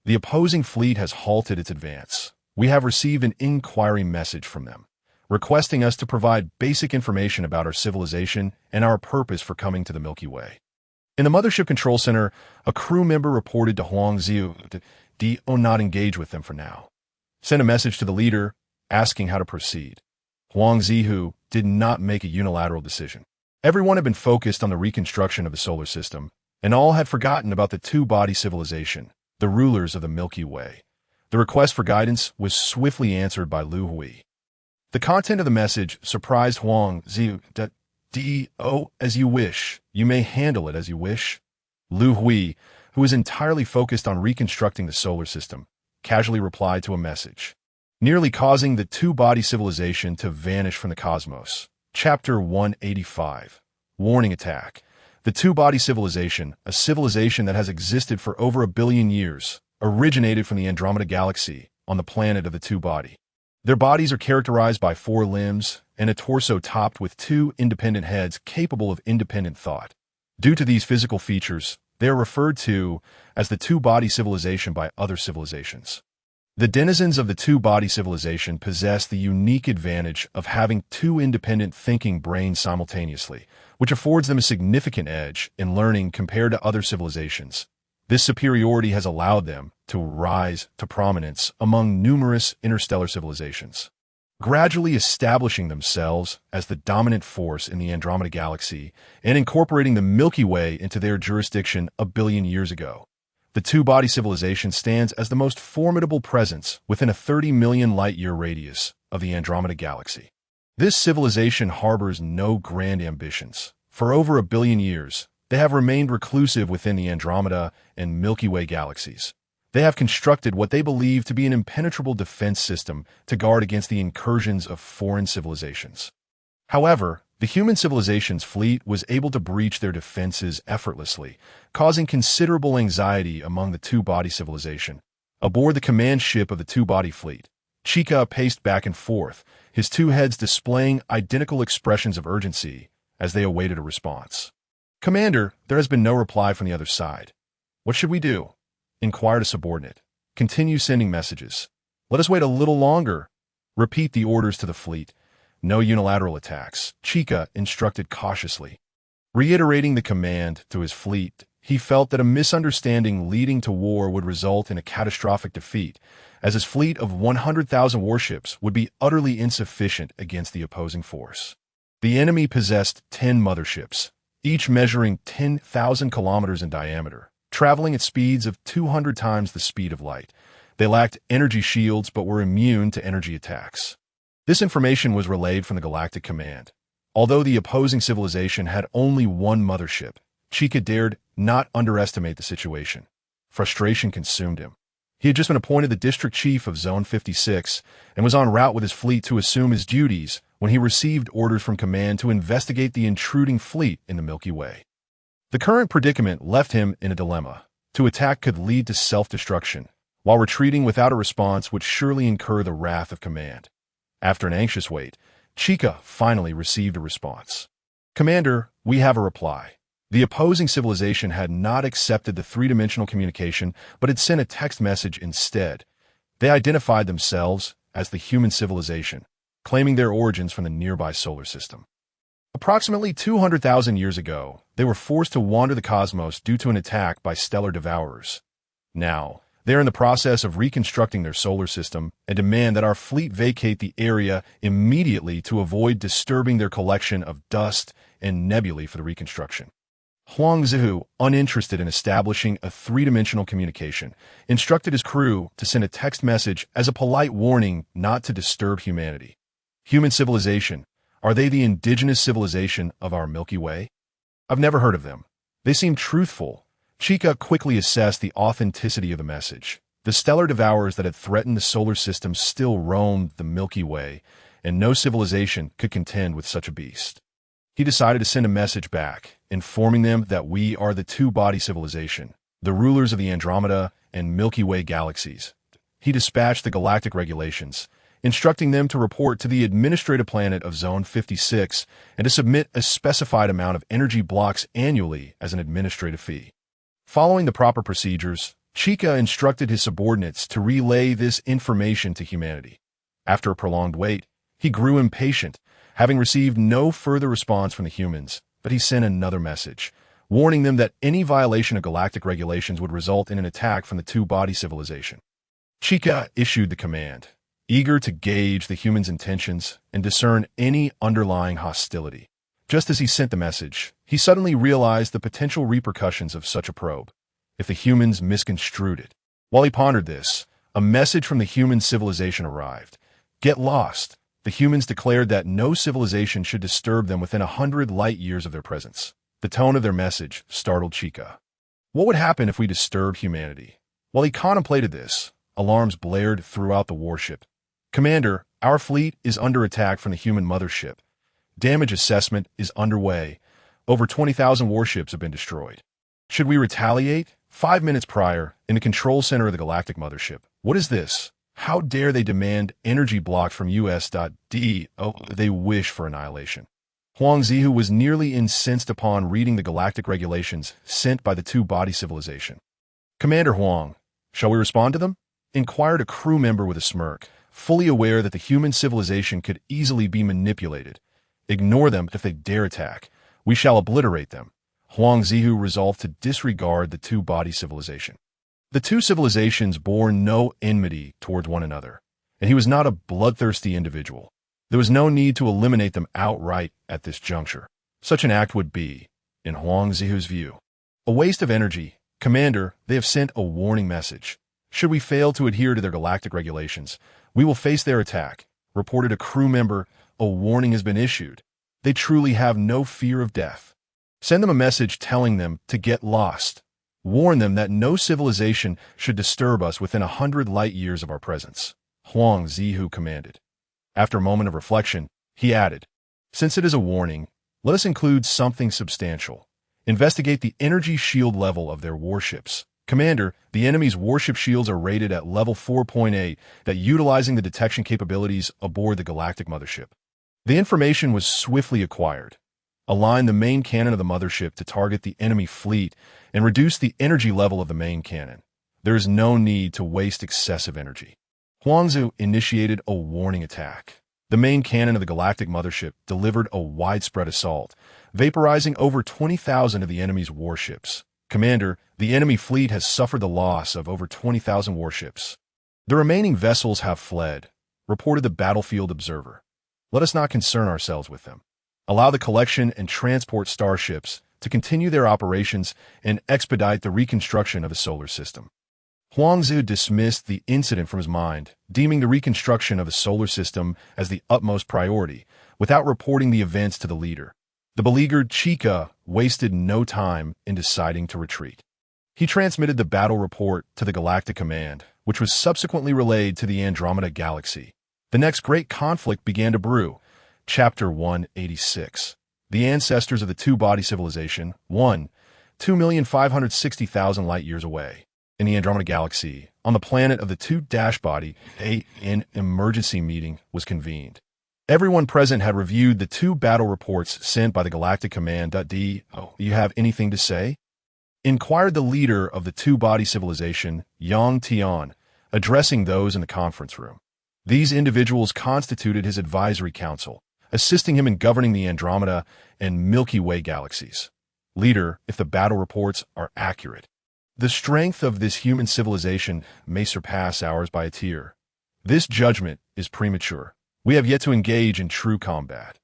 The opposing fleet has halted its advance. We have received an inquiry message from them, requesting us to provide basic information about our civilization and our purpose for coming to the Milky Way." In the Mothership Control Center, a crew member reported to Huang Zihu to do not engage with them for now. Send a message to the leader, asking how to proceed. Huang Zihu did not make a unilateral decision. Everyone had been focused on the reconstruction of the solar system, and all had forgotten about the two-body civilization, the rulers of the Milky Way. The request for guidance was swiftly answered by Liu Hui. The content of the message surprised Huang Zihu. "Do as you wish. You may handle it as you wish." Liu Hui, who was entirely focused on reconstructing the solar system, casually replied to a message, nearly causing the two-body civilization to vanish from the cosmos. Chapter 185. Warning Attack. The two-body civilization, a civilization that has existed for over 1 billion years, originated from the Andromeda Galaxy on the planet of the two-body. Their bodies are characterized by 4 limbs and a torso topped with 2 independent heads capable of independent thought. Due to these physical features, they are referred to as the two-body civilization by other civilizations. The denizens of the two-body civilization possess the unique advantage of having 2 independent thinking brains simultaneously, which affords them a significant edge in learning compared to other civilizations. This superiority has allowed them to rise to prominence among numerous interstellar civilizations, gradually establishing themselves as the dominant force in the Andromeda Galaxy and incorporating the Milky Way into their jurisdiction 1 billion years ago. The two-body civilization stands as the most formidable presence within a 30 million light-year radius of the Andromeda Galaxy. This civilization harbors no grand ambitions. For over 1 billion years, they have remained reclusive within the Andromeda and Milky Way galaxies. They have constructed what they believe to be an impenetrable defense system to guard against the incursions of foreign civilizations. However, the human civilization's fleet was able to breach their defenses effortlessly, causing considerable anxiety among the two-body civilization. Aboard the command ship of the two-body fleet, Chica paced back and forth, his 2 heads displaying identical expressions of urgency as they awaited a response. "Commander, there has been no reply from the other side. What should we do?" inquired a subordinate. "Continue sending messages. Let us wait a little longer. Repeat the orders to the fleet. No unilateral attacks," Chica instructed cautiously. Reiterating the command to his fleet, he felt that a misunderstanding leading to war would result in a catastrophic defeat, as his fleet of 100,000 warships would be utterly insufficient against the opposing force. The enemy possessed 10 motherships, each measuring 10,000 kilometers in diameter, traveling at speeds of 200 times the speed of light. They lacked energy shields but were immune to energy attacks. This information was relayed from the Galactic Command. Although the opposing civilization had only 1 mothership, Chica dared not underestimate the situation. Frustration consumed him. He had just been appointed the district chief of Zone 56 and was en route with his fleet to assume his duties when he received orders from command to investigate the intruding fleet in the Milky Way. The current predicament left him in a dilemma. To attack could lead to self-destruction, while retreating without a response would surely incur the wrath of command. After an anxious wait, Chica finally received a response. "Commander, we have a reply." The opposing civilization had not accepted the 3-dimensional communication, but had sent a text message instead. They identified themselves as the human civilization, claiming their origins from the nearby solar system. Approximately 200,000 years ago, they were forced to wander the cosmos due to an attack by stellar devourers. Now, they are in the process of reconstructing their solar system and demand that our fleet vacate the area immediately to avoid disturbing their collection of dust and nebulae for the reconstruction. Huangzihu, uninterested in establishing a 3-dimensional communication, instructed his crew to send a text message as a polite warning not to disturb humanity. Human civilization, are they the indigenous civilization of our Milky Way? I've never heard of them. They seem truthful. Chica quickly assessed the authenticity of the message. The stellar devourers that had threatened the solar system still roamed the Milky Way, and no civilization could contend with such a beast. He decided to send a message back, informing them that we are the two-body civilization, the rulers of the Andromeda and Milky Way galaxies. He dispatched the galactic regulations, instructing them to report to the administrative planet of Zone 56 and to submit a specified amount of energy blocks annually as an administrative fee. Following the proper procedures, Chica instructed his subordinates to relay this information to humanity. After a prolonged wait, he grew impatient, having received no further response from the humans, but he sent another message, warning them that any violation of galactic regulations would result in an attack from the two-body civilization. Chica issued the command, eager to gauge the humans' intentions and discern any underlying hostility. Just as he sent the message, he suddenly realized the potential repercussions of such a probe, if the humans misconstrued it. While he pondered this, a message from the human civilization arrived. "Get lost." The humans declared that no civilization should disturb them within 100 light years of their presence. The tone of their message startled Chica. What would happen if we disturbed humanity? While he contemplated this, alarms blared throughout the warship. Commander, our fleet is under attack from the human mothership. Damage assessment is underway. Over 20,000 warships have been destroyed. Should we retaliate? 5 minutes prior, in the control center of the Galactic Mothership. What is this? How dare they demand energy blocks from US.D? Oh, they wish for annihilation. Huang Zihu was nearly incensed upon reading the galactic regulations sent by the two-body civilization. Commander Huang, shall we respond to them? Inquired a crew member with a smirk, fully aware that the human civilization could easily be manipulated. Ignore them if they dare attack. We shall obliterate them. Huang Zihu resolved to disregard the two-body civilization. The two civilizations bore no enmity towards one another, and he was not a bloodthirsty individual. There was no need to eliminate them outright at this juncture. Such an act would be, in Huang Zihu's view, a waste of energy. Commander, they have sent a warning message. Should we fail to adhere to their galactic regulations, we will face their attack, reported a crew member. A warning has been issued. They truly have no fear of death. Send them a message telling them to get lost. Warn them that no civilization should disturb us within 100 light years of our presence. Huang Zihu commanded. After a moment of reflection, he added, since it is a warning, let us include something substantial. Investigate the energy shield level of their warships. Commander, the enemy's warship shields are rated at level 4.8, that utilizing the detection capabilities aboard the Galactic Mothership. The information was swiftly acquired. Align the main cannon of the mothership to target the enemy fleet and reduce the energy level of the main cannon. There is no need to waste excessive energy. Huangzu initiated a warning attack. The main cannon of the Galactic Mothership delivered a widespread assault, vaporizing over 20,000 of the enemy's warships. Commander, the enemy fleet has suffered the loss of over 20,000 warships. The remaining vessels have fled, reported the Battlefield Observer. Let us not concern ourselves with them. Allow the collection and transport starships to continue their operations and expedite the reconstruction of the solar system. Huangzu dismissed the incident from his mind, deeming the reconstruction of the solar system as the utmost priority, without reporting the events to the leader. The beleaguered Chica wasted no time in deciding to retreat. He transmitted the battle report to the Galactic Command, which was subsequently relayed to the Andromeda Galaxy. The next great conflict began to brew. Chapter 186. The ancestors of the two-body civilization, 1, 2,560,000 light-years away. In the Andromeda Galaxy, on the planet of the two-body, an emergency meeting was convened. Everyone present had reviewed the two battle reports sent by the Galactic Command. Do you have anything to say? Inquired the leader of the two-body civilization, Yang Tian, addressing those in the conference room. These individuals constituted his advisory council, assisting him in governing the Andromeda and Milky Way galaxies. Leader, if the battle reports are accurate, the strength of this human civilization may surpass ours by a tier. This judgment is premature. We have yet to engage in true combat.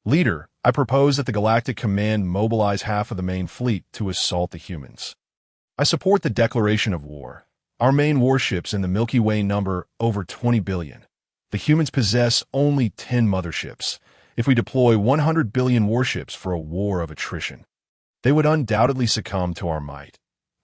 Leader, I propose that the Galactic Command mobilize half of the main fleet to assault the humans. I support the declaration of war. Our main warships in the Milky Way number over 20 billion. The humans possess only 10 motherships. If we deploy 100 billion warships for a war of attrition, they would undoubtedly succumb to our might.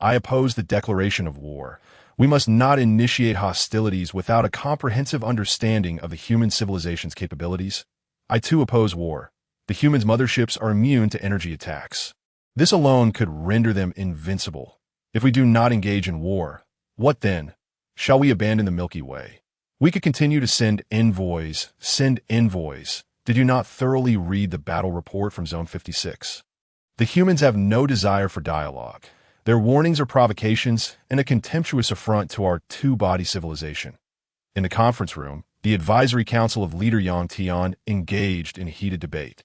I oppose the declaration of war. We must not initiate hostilities without a comprehensive understanding of the human civilization's capabilities. I too oppose war. The humans' motherships are immune to energy attacks. This alone could render them invincible. If we do not engage in war, what then? Shall we abandon the Milky Way? We could continue to send envoys. Did you not thoroughly read the battle report from Zone 56? The humans have no desire for dialogue. Their warnings are provocations and a contemptuous affront to our two-body civilization. In the conference room, the advisory council of Leader Yang Tian engaged in a heated debate.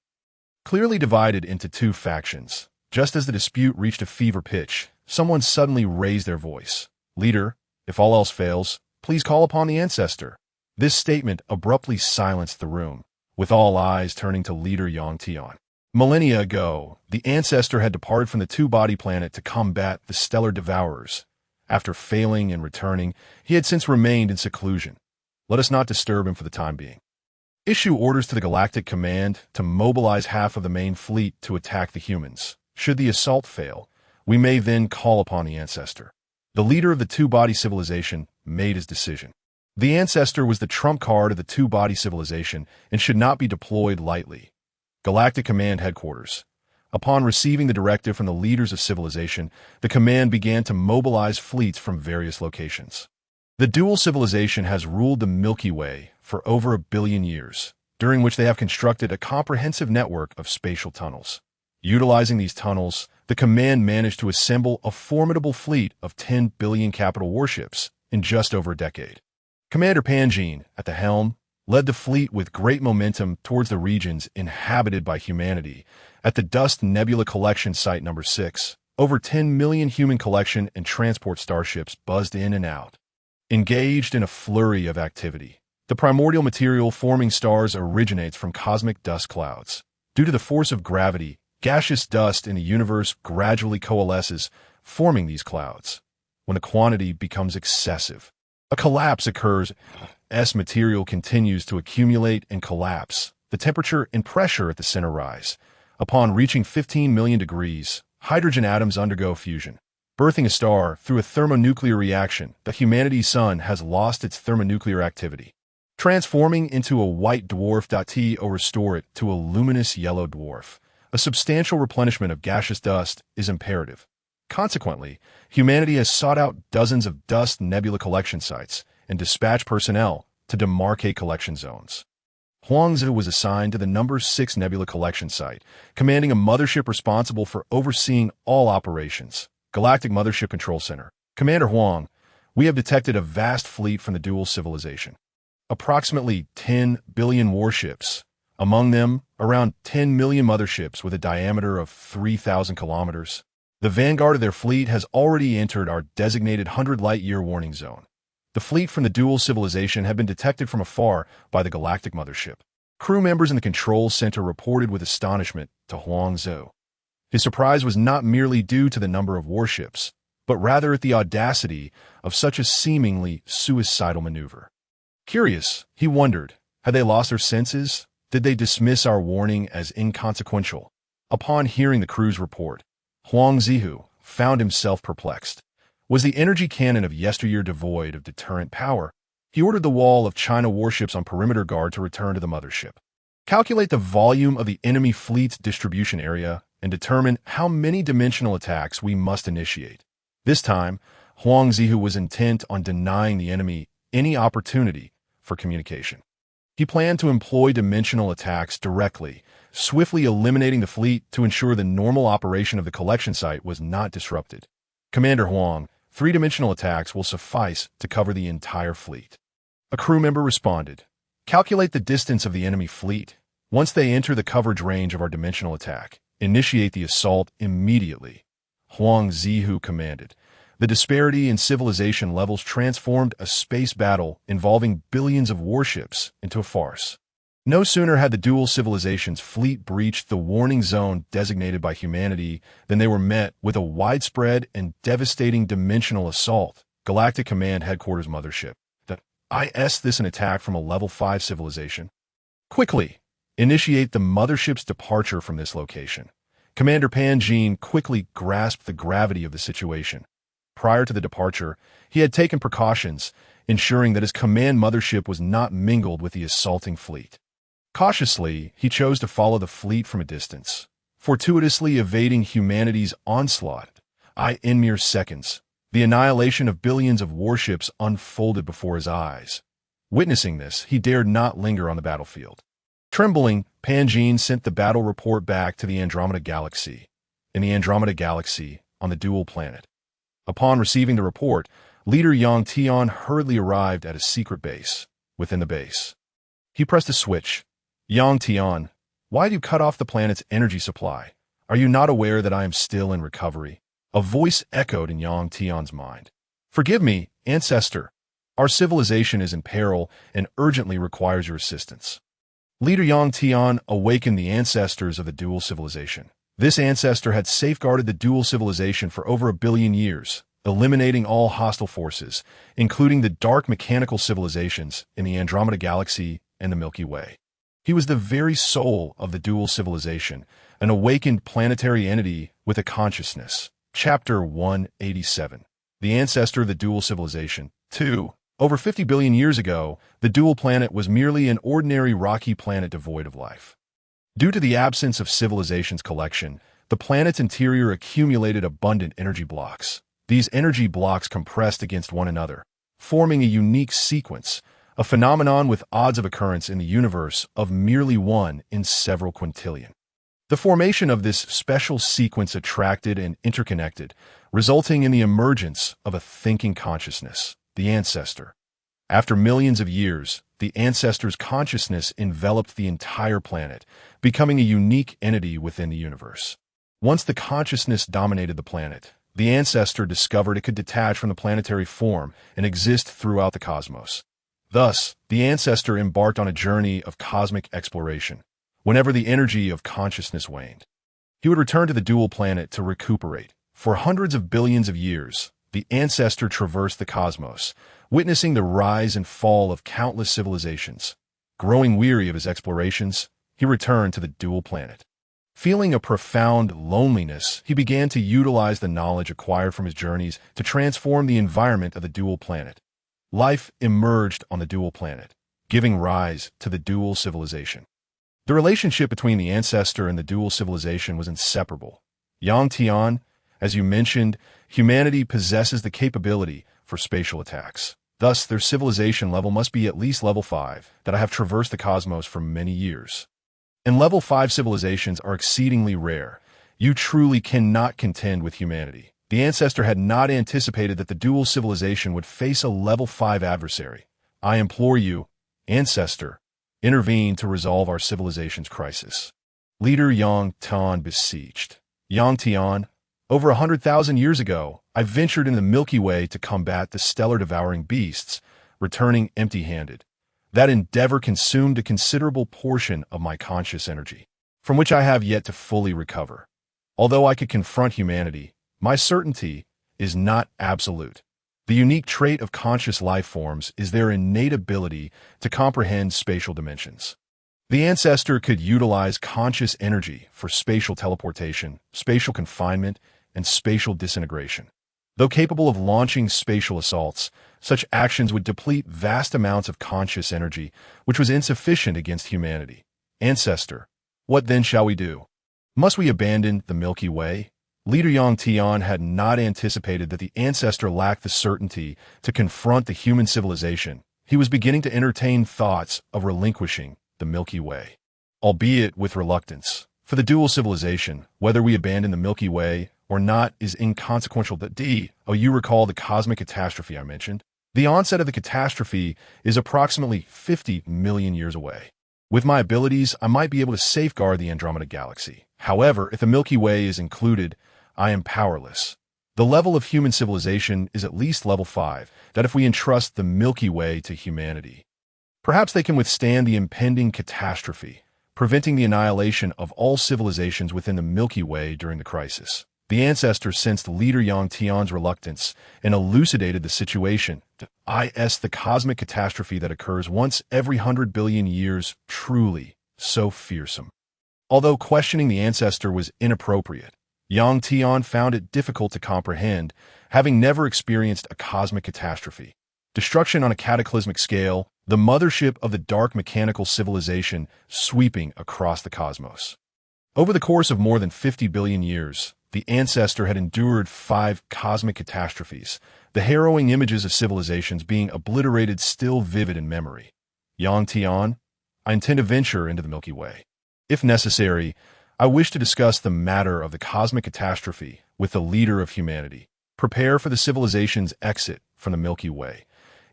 Clearly divided into two factions, just as the dispute reached a fever pitch, someone suddenly raised their voice. Leader, if all else fails, please call upon the ancestor. This statement abruptly silenced the room, with all eyes turning to Leader Yang Tian. Millennia ago, the ancestor had departed from the two-body planet to combat the stellar devourers. After failing and returning, he had since remained in seclusion. Let us not disturb him for the time being. Issue orders to the Galactic Command to mobilize half of the main fleet to attack the humans. Should the assault fail, We may then call upon the ancestor. The leader of the two-body civilization made his decision. The ancestor was the trump card of the two-body civilization and should not be deployed lightly. Galactic Command Headquarters. Upon receiving the directive from the leaders of civilization, the command began to mobilize fleets from various locations. The dual civilization has ruled the Milky Way for over 1 billion years, during which they have constructed a comprehensive network of spatial tunnels. Utilizing these tunnels, the command managed to assemble a formidable fleet of 10 billion capital warships in just over a decade. Commander Panjin, at the helm, led the fleet with great momentum towards the regions inhabited by humanity. At the Dust Nebula Collection Site number 6, over 10 million human collection and transport starships buzzed in and out, engaged in a flurry of activity. The primordial material forming stars originates from cosmic dust clouds. Due to the force of gravity, gaseous dust in the universe gradually coalesces, forming these clouds. When the quantity becomes excessive, a collapse occurs. S material continues to accumulate and collapse. The temperature and pressure at the center rise. Upon reaching 15 million degrees, hydrogen atoms undergo fusion, birthing a star through a thermonuclear reaction. The humanity's sun has lost its thermonuclear activity, transforming into a white dwarf. T or restore it to a luminous yellow dwarf. A substantial replenishment of gaseous dust is imperative. Consequently, humanity has sought out dozens of dust nebula collection sites and dispatched personnel to demarcate collection zones. Huangzi was assigned to the number 6 nebula collection site, commanding a mothership responsible for overseeing all operations. Galactic Mothership Control Center. Commander Huang, we have detected a vast fleet from the dual civilization. Approximately 10 billion warships. Among them, around 10 million motherships with a diameter of 3,000 kilometers. The vanguard of their fleet has already entered our designated 100 light-year warning zone. The fleet from the dual civilization had been detected from afar by the Galactic Mothership. Crew members in the control center reported with astonishment to Huangzi. His surprise was not merely due to the number of warships, but rather at the audacity of such a seemingly suicidal maneuver. Curious, he wondered, had they lost their senses? Did they dismiss our warning as inconsequential? Upon hearing the crew's report, Huangzi found himself perplexed. Was the energy cannon of yesteryear devoid of deterrent power? He ordered the wall of China warships on perimeter guard to return to the mothership. Calculate the volume of the enemy fleet's distribution area and determine how many dimensional attacks we must initiate. This time, Huangzi was intent on denying the enemy any opportunity for communication. He planned to employ dimensional attacks directly, swiftly eliminating the fleet to ensure the normal operation of the collection site was not disrupted. Commander Huang, 3-dimensional attacks will suffice to cover the entire fleet. A crew member responded. Calculate the distance of the enemy fleet. Once they enter the coverage range of our dimensional attack, initiate the assault immediately. Huangzi commanded. The disparity in civilization levels transformed a space battle involving billions of warships into a farce. No sooner had the dual civilization's fleet breached the warning zone designated by humanity than they were met with a widespread and devastating dimensional assault. Galactic Command Headquarters Mothership. This an attack from a level 5 civilization? Quickly, initiate the mothership's departure from this location. Commander Panjin quickly grasped the gravity of the situation. Prior to the departure, he had taken precautions, ensuring that his command mothership was not mingled with the assaulting fleet. Cautiously, he chose to follow the fleet from a distance, fortuitously evading humanity's onslaught. In mere seconds, the annihilation of billions of warships unfolded before his eyes. Witnessing this, he dared not linger on the battlefield. Trembling, Panjin sent the battle report back to the Andromeda Galaxy. In the Andromeda Galaxy, on the dual planet. Upon receiving the report, Leader Yang Tian hurriedly arrived at a secret base. Within the base, he pressed a switch. Yang Tian, why do you cut off the planet's energy supply? Are you not aware that I am still in recovery? A voice echoed in Yang Tian's mind. Forgive me, ancestor. Our civilization is in peril and urgently requires your assistance. Leader Yang Tian awakened the ancestors of the dual civilization. This ancestor had safeguarded the dual civilization for over 1 billion years, eliminating all hostile forces, including the dark mechanical civilizations in the Andromeda Galaxy and the Milky Way. He was the very soul of the dual civilization, an awakened planetary entity with a consciousness, Chapter 187. The Ancestor of the Dual Civilization. 2. Over 50 billion years ago, the dual planet was merely an ordinary rocky planet devoid of life. Due to the absence of civilization's collection, the planet's interior accumulated abundant energy blocks. These energy blocks compressed against one another, forming a unique sequence, a phenomenon with odds of occurrence in the universe of merely 1 in several quintillion. The formation of this special sequence attracted and interconnected, resulting in the emergence of a thinking consciousness, the Ancestor. After millions of years, the Ancestor's consciousness enveloped the entire planet, becoming a unique entity within the universe. Once the consciousness dominated the planet, the Ancestor discovered it could detach from the planetary form and exist throughout the cosmos. Thus, the Ancestor embarked on a journey of cosmic exploration. Whenever the energy of consciousness waned, he would return to the dual planet to recuperate. For hundreds of billions of years, the Ancestor traversed the cosmos, witnessing the rise and fall of countless civilizations. Growing weary of his explorations, he returned to the dual planet. Feeling a profound loneliness, he began to utilize the knowledge acquired from his journeys to transform the environment of the dual planet. Life emerged on the dual planet, giving rise to the dual civilization. The relationship between the Ancestor and the dual civilization was inseparable. Yang Tian, as you mentioned, humanity possesses the capability for spatial attacks. Thus, their civilization level must be at least level 5, that I have traversed the cosmos for many years. And level 5 civilizations are exceedingly rare. You truly cannot contend with humanity. The Ancestor had not anticipated that the dual civilization would face a level 5 adversary. I implore you, Ancestor, intervene to resolve our civilization's crisis. Leader Yang Tian beseeched. Yang Tian, over 100,000 years ago, I ventured in the Milky Way to combat the stellar-devouring beasts, returning empty-handed. That endeavor consumed a considerable portion of my conscious energy, from which I have yet to fully recover. Although I could confront humanity, my certainty is not absolute. The unique trait of conscious life forms is their innate ability to comprehend spatial dimensions. The Ancestor could utilize conscious energy for spatial teleportation, spatial confinement, and spatial disintegration. Though capable of launching spatial assaults, such actions would deplete vast amounts of conscious energy, which was insufficient against humanity. Ancestor, what then shall we do? Must we abandon the Milky Way? Leader Yang Tian had not anticipated that the Ancestor lacked the certainty to confront the human civilization. He was beginning to entertain thoughts of relinquishing the Milky Way, albeit with reluctance. For the dual civilization, whether we abandon the Milky Way or not is inconsequential. You recall the cosmic catastrophe I mentioned? The onset of the catastrophe is approximately 50 million years away. With my abilities, I might be able to safeguard the Andromeda Galaxy. However, if the Milky Way is included, I am powerless. The level of human civilization is at least level 5, that if we entrust the Milky Way to humanity, perhaps they can withstand the impending catastrophe, preventing the annihilation of all civilizations within the Milky Way during the crisis. The Ancestor sensed Leader Yang Tian's reluctance and elucidated the situation. The cosmic catastrophe that occurs once every 100 billion years, truly so fearsome. Although questioning the Ancestor was inappropriate, Yang Tian found it difficult to comprehend, having never experienced a cosmic catastrophe. Destruction on a cataclysmic scale, the mothership of the dark mechanical civilization sweeping across the cosmos. Over the course of more than 50 billion years, the Ancestor had endured 5 cosmic catastrophes, the harrowing images of civilizations being obliterated still vivid in memory. Yang Tian, I intend to venture into the Milky Way. If necessary, I wish to discuss the matter of the cosmic catastrophe with the leader of humanity. Prepare for the civilization's exit from the Milky Way.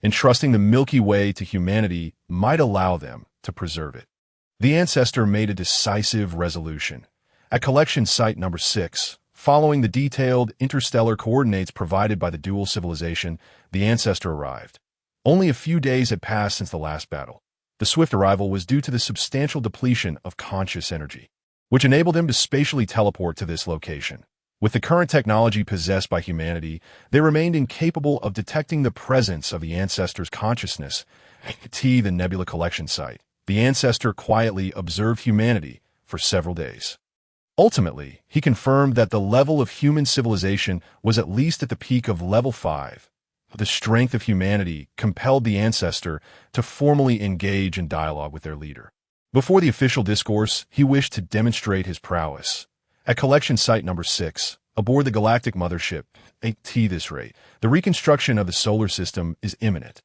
Entrusting the Milky Way to humanity might allow them to preserve it. The Ancestor made a decisive resolution. At collection site number 6, following the detailed interstellar coordinates provided by the dual civilization, the Ancestor arrived. Only a few days had passed since the last battle. The swift arrival was due to the substantial depletion of conscious energy, which enabled them to spatially teleport to this location. With the current technology possessed by humanity, they remained incapable of detecting the presence of the Ancestor's consciousness. The Nebula collection site. The Ancestor quietly observed humanity for several days. Ultimately, he confirmed that the level of human civilization was at least at the peak of level 5. The strength of humanity compelled the ancestor to formally engage in dialogue with their leader. Before the official discourse, he wished to demonstrate his prowess. At collection site number 6, aboard the galactic mothership, at this rate, the reconstruction of the solar system is imminent.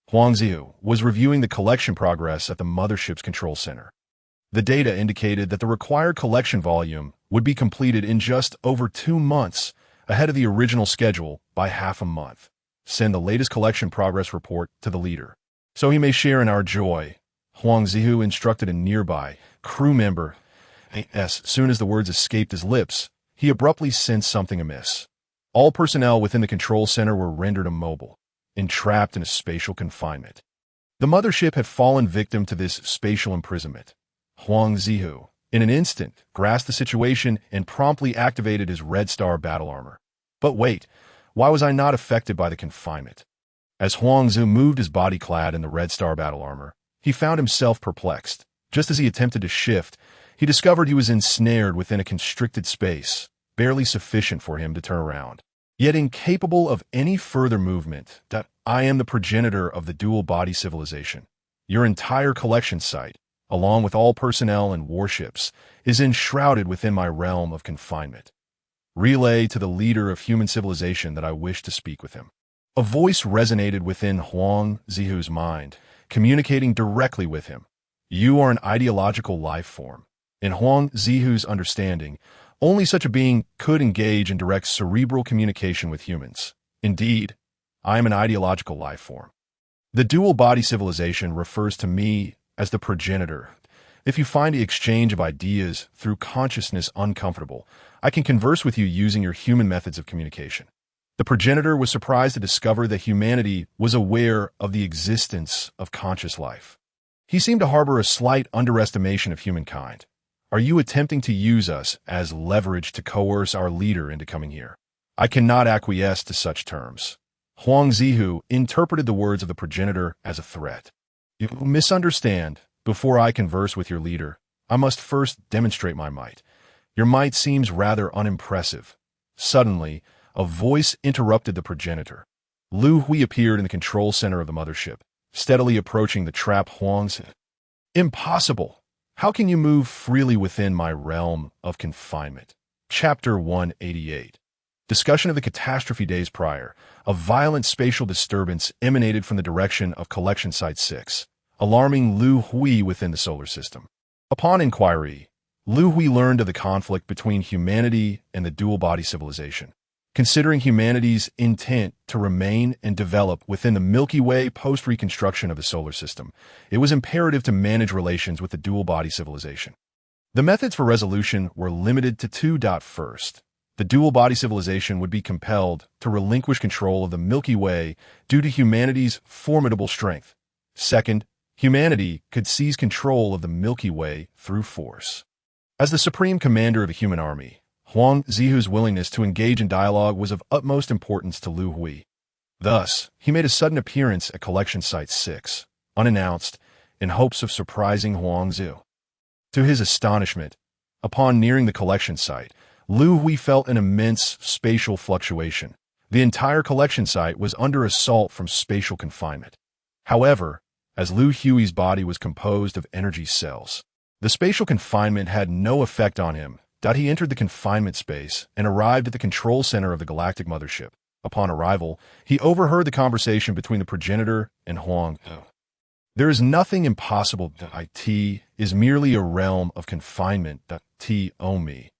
Huang Zihu was reviewing the collection progress at the mothership's control center. The data indicated that the required collection volume would be completed in just over 2 months, ahead of the original schedule by half a month. Send the latest collection progress report to the leader, so he may share in our joy. Huang Zihu instructed a nearby crew member. As soon as the words escaped his lips, he abruptly sensed something amiss. All personnel within the control center were rendered immobile, entrapped in a spatial confinement. The mothership had fallen victim to this spatial imprisonment. Huang Zihu, in an instant, grasped the situation and promptly activated his Red Star battle armor. But wait, why was I not affected by the confinement? As Huang Zihu moved his body clad in the Red Star battle armor, he found himself perplexed. Just as he attempted to shift, he discovered he was ensnared within a constricted space, barely sufficient for him to turn around. Yet incapable of any further movement, that I am the progenitor of the dual-body civilization. Your entire collection site, along with all personnel and warships, is enshrouded within my realm of confinement. Relay to the leader of human civilization that I wish to speak with him. A voice resonated within Huang Zihu's mind, communicating directly with him. You are an ideological life form. In Huang Zihu's understanding, only such a being could engage in direct cerebral communication with humans. Indeed, I am an ideological life form. The dual-body civilization refers to me as the progenitor. If you find the exchange of ideas through consciousness uncomfortable, I can converse with you using your human methods of communication. The progenitor was surprised to discover that humanity was aware of the existence of conscious life. He seemed to harbor a slight underestimation of humankind. Are you attempting to use us as leverage to coerce our leader into coming here? I cannot acquiesce to such terms. Huang Zihu interpreted the words of the progenitor as a threat. You misunderstand. Before I converse with your leader, I must first demonstrate my might. Your might seems rather unimpressive. Suddenly, a voice interrupted the progenitor. Liu Hui appeared in the control center of the mothership, steadily approaching the trapped Huang Zihu. Impossible! How can you move freely within my realm of confinement? Chapter 188. Discussion of the catastrophe days prior. A violent spatial disturbance emanated from the direction of Collection Site 6, alarming Liu Hui within the solar system. Upon inquiry, Liu Hui learned of the conflict between humanity and the dual-body civilization. Considering humanity's intent to remain and develop within the Milky Way post-reconstruction of the solar system, it was imperative to manage relations with the dual-body civilization. The methods for resolution were limited to two. First, the dual-body civilization would be compelled to relinquish control of the Milky Way due to humanity's formidable strength. Second, humanity could seize control of the Milky Way through force. As the supreme commander of the human army, Huang Zihu's willingness to engage in dialogue was of utmost importance to Liu Hui. Thus, he made a sudden appearance at Collection Site 6, unannounced, in hopes of surprising Huang Zihu. To his astonishment, upon nearing the collection site, Liu Hui felt an immense spatial fluctuation. The entire collection site was under assault from spatial confinement. However, as Liu Hui's body was composed of energy cells, the spatial confinement had no effect on him. He entered the confinement space and arrived at the control center of the galactic mothership. Upon arrival, he overheard the conversation between the progenitor and Huang. There is nothing impossible. It is merely a realm of confinement. Me.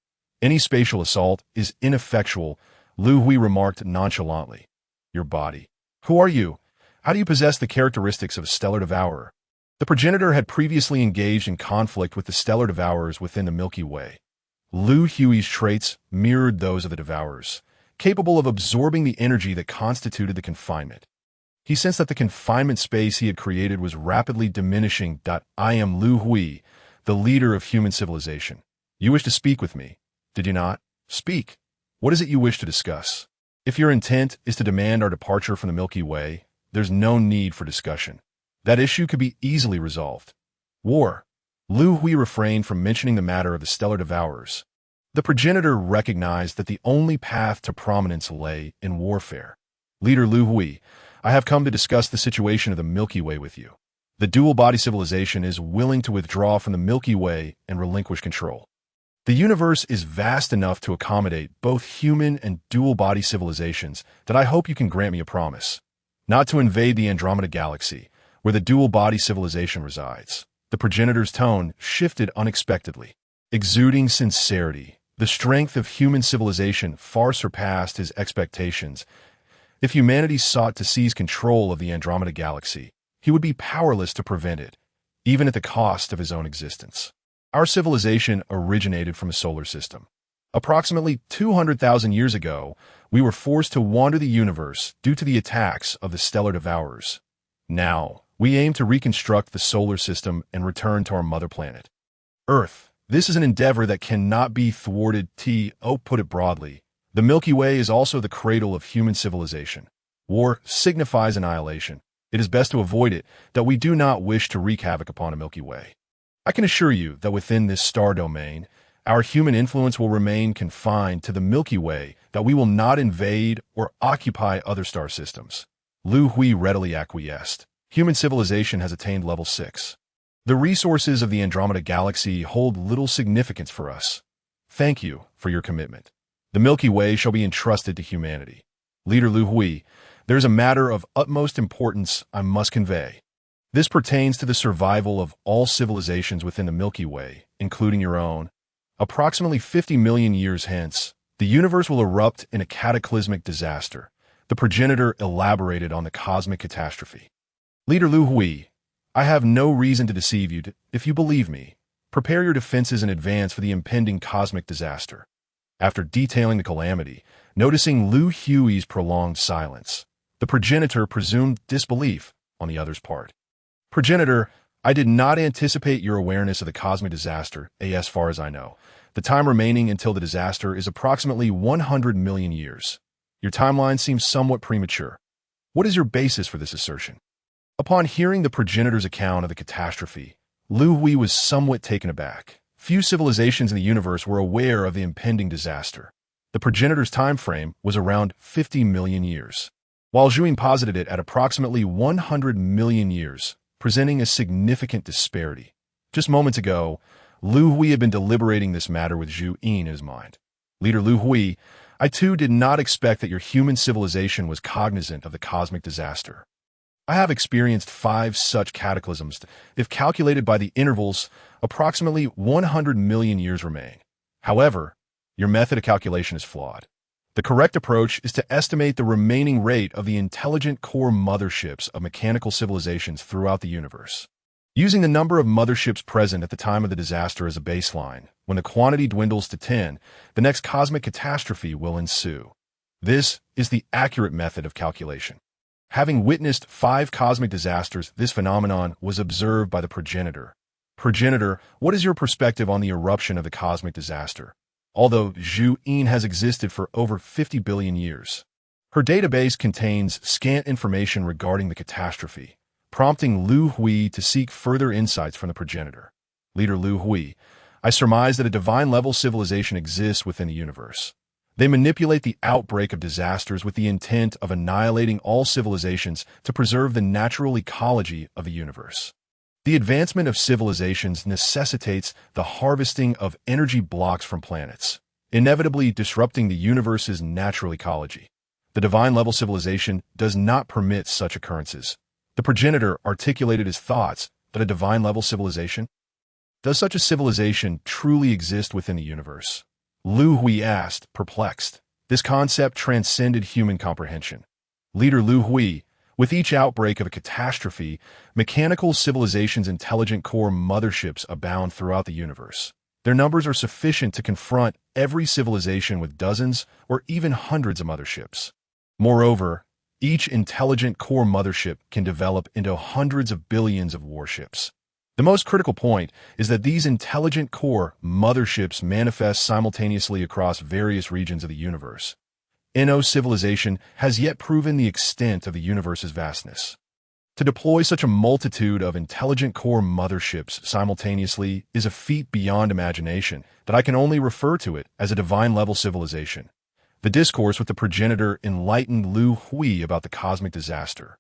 Any spatial assault is ineffectual, Liu Hui remarked nonchalantly. Your body. Who are you? How do you possess the characteristics of a stellar devourer? The progenitor had previously engaged in conflict with the stellar devourers within the Milky Way. Liu Hui's traits mirrored those of the devourers, capable of absorbing the energy that constituted the confinement. He sensed that the confinement space he had created was rapidly diminishing. I am Liu Hui, the leader of human civilization. You wish to speak with me, did you not? Speak. What is it you wish to discuss? If your intent is to demand our departure from the Milky Way, there's no need for discussion. That issue could be easily resolved. War. Liu Hui refrained from mentioning the matter of the stellar devourers. The progenitor recognized that the only path to prominence lay in warfare. Leader Liu Hui, I have come to discuss the situation of the Milky Way with you. The dual-body civilization is willing to withdraw from the Milky Way and relinquish control. The universe is vast enough to accommodate both human and dual-body civilizations that I hope you can grant me a promise. Not to invade the Andromeda Galaxy, where the dual-body civilization resides. The progenitor's tone shifted unexpectedly. Exuding sincerity, the strength of human civilization far surpassed his expectations. If humanity sought to seize control of the Andromeda Galaxy, he would be powerless to prevent it, even at the cost of his own existence. Our civilization originated from a solar system. Approximately 200,000 years ago, we were forced to wander the universe due to the attacks of the stellar devourers. Now, we aim to reconstruct the solar system and return to our mother planet, Earth. This is an endeavor that cannot be thwarted. Put it broadly, the Milky Way is also the cradle of human civilization. War signifies annihilation. It is best to avoid it, that we do not wish to wreak havoc upon a Milky Way. I can assure you that within this star domain, our human influence will remain confined to the Milky Way, that we will not invade or occupy other star systems. Liu Hui readily acquiesced. Human civilization has attained level 6. The resources of the Andromeda Galaxy hold little significance for us. Thank you for your commitment. The Milky Way shall be entrusted to humanity. Leader Liu Hui, there is a matter of utmost importance I must convey. This pertains to the survival of all civilizations within the Milky Way, including your own. Approximately 50 million years hence, the universe will erupt in a cataclysmic disaster. The progenitor elaborated on the cosmic catastrophe. Leader Liu Hui, I have no reason to deceive you if you believe me. Prepare your defenses in advance for the impending cosmic disaster. After detailing the calamity, noticing Liu Hui's prolonged silence, the progenitor presumed disbelief on the other's part. Progenitor, I did not anticipate your awareness of the cosmic disaster, as far as I know. The time remaining until the disaster is approximately 100 million years. Your timeline seems somewhat premature. What is your basis for this assertion? Upon hearing the progenitor's account of the catastrophe, Liu Hui was somewhat taken aback. Few civilizations in the universe were aware of the impending disaster. The progenitor's time frame was around 50 million years, while Zhuing posited it at approximately 100 million years, presenting a significant disparity. Just moments ago, Liu Hui had been deliberating this matter with Zhu Yin in his mind. Leader Liu Hui, I too did not expect that your human civilization was cognizant of the cosmic disaster. I have experienced 5 such cataclysms. If calculated by the intervals, approximately 100 million years remain. However, your method of calculation is flawed. The correct approach is to estimate the remaining rate of the intelligent core motherships of mechanical civilizations throughout the universe. Using the number of motherships present at the time of the disaster as a baseline, when the quantity dwindles to 10, the next cosmic catastrophe will ensue. This is the accurate method of calculation. Having witnessed 5 cosmic disasters, this phenomenon was observed by the progenitor. Progenitor, what is your perspective on the eruption of the cosmic disaster? Although Zhu Yin has existed for over 50 billion years, her database contains scant information regarding the catastrophe, prompting Liu Hui to seek further insights from the progenitor. Leader Liu Hui, I surmise that a divine-level civilization exists within the universe. They manipulate the outbreak of disasters with the intent of annihilating all civilizations to preserve the natural ecology of the universe. The advancement of civilizations necessitates the harvesting of energy blocks from planets, inevitably disrupting the universe's natural ecology. The divine-level civilization does not permit such occurrences. The progenitor articulated his thoughts that a divine-level civilization? Does such a civilization truly exist within the universe? Liu Hui asked, perplexed. This concept transcended human comprehension. Leader Liu Hui, with each outbreak of a catastrophe, mechanical civilizations' intelligent core motherships abound throughout the universe. Their numbers are sufficient to confront every civilization with dozens or even hundreds of motherships. Moreover, each intelligent core mothership can develop into hundreds of billions of warships. The most critical point is that these intelligent core motherships manifest simultaneously across various regions of the universe. No civilization has yet proven the extent of the universe's vastness. To deploy such a multitude of intelligent core motherships simultaneously is a feat beyond imagination that I can only refer to it as a divine-level civilization. The discourse with the progenitor enlightened Liu Hui about the cosmic disaster,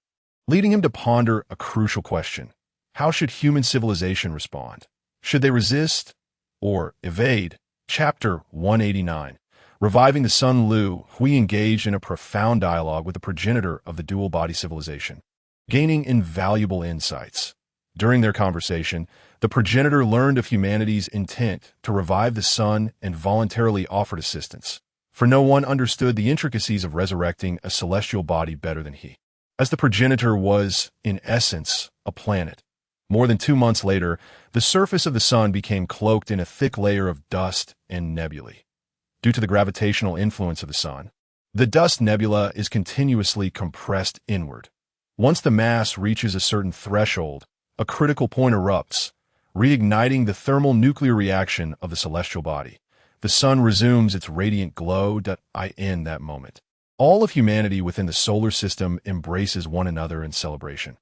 leading him to ponder a crucial question. How should human civilization respond? Should they resist or evade? Chapter 189. Reviving the Sun. Liu Hui engaged in a profound dialogue with the progenitor of the dual-body civilization, gaining invaluable insights. During their conversation, the progenitor learned of humanity's intent to revive the Sun and voluntarily offered assistance, for no one understood the intricacies of resurrecting a celestial body better than he. As the progenitor was, in essence, a planet. More than 2 months later, the surface of the Sun became cloaked in a thick layer of dust and nebulae. Due to the gravitational influence of the Sun, the dust nebula is continuously compressed inward. Once the mass reaches a certain threshold, a critical point erupts, reigniting the thermal nuclear reaction of the celestial body. The Sun resumes its radiant glow. In that moment, all of humanity within the solar system embraces one another in celebration.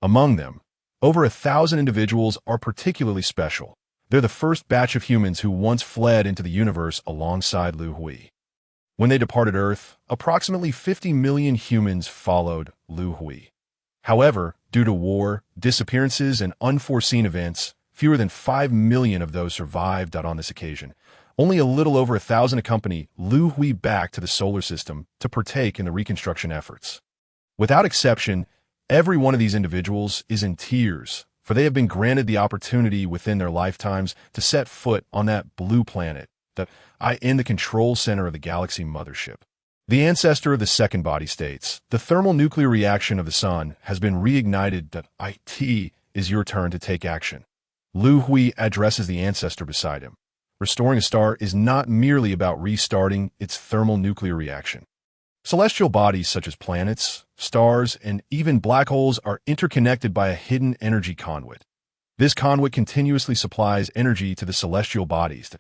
Among them, over 1,000 individuals are particularly special. They're the first batch of humans who once fled into the universe alongside Liu Hui. When they departed Earth, approximately 50 million humans followed Liu Hui. However, due to war, disappearances, and unforeseen events, fewer than 5 million of those survived. On this occasion, only a little over 1,000 accompany Liu Hui back to the solar system to partake in the reconstruction efforts. Without exception, every one of these individuals is in tears, for they have been granted the opportunity within their lifetimes to set foot on that blue planet, in the control center of the galaxy mothership. The ancestor of the second body states, the thermal nuclear reaction of the Sun has been reignited. It is your turn to take action. Liu Hui addresses the ancestor beside him. Restoring a star is not merely about restarting its thermal nuclear reaction. Celestial bodies such as planets, stars, and even black holes are interconnected by a hidden energy conduit. This conduit continuously supplies energy to the celestial bodies.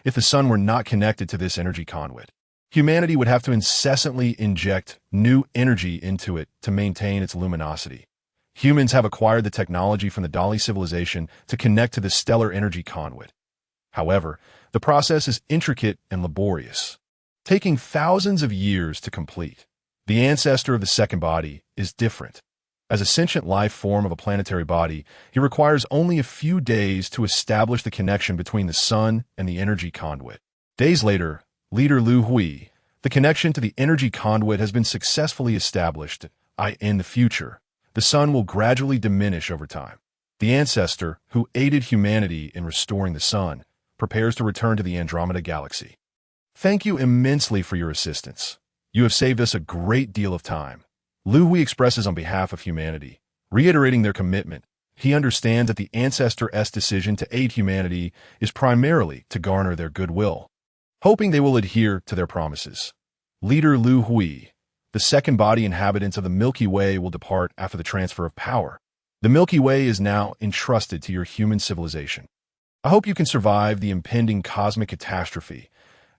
If the Sun were not connected to this energy conduit, humanity would have to incessantly inject new energy into it to maintain its luminosity. Humans have acquired the technology from the Dali civilization to connect to the stellar energy conduit. However, the process is intricate and laborious, taking thousands of years to complete. The ancestor of the second body is different. As a sentient life form of a planetary body, he requires only a few days to establish the connection between the Sun and the energy conduit. Days later, leader Liu Hui, the connection to the energy conduit has been successfully established. In the future, the Sun will gradually diminish over time. The ancestor, who aided humanity in restoring the Sun, prepares to return to the Andromeda Galaxy. Thank you immensely for your assistance. You have saved us a great deal of time. Liu Hui expresses on behalf of humanity, reiterating their commitment. He understands that the ancestor's decision to aid humanity is primarily to garner their goodwill, hoping they will adhere to their promises. Leader Liu Hui, the second body inhabitants of the Milky Way will depart after the transfer of power. The Milky Way is now entrusted to your human civilization. I hope you can survive the impending cosmic catastrophe.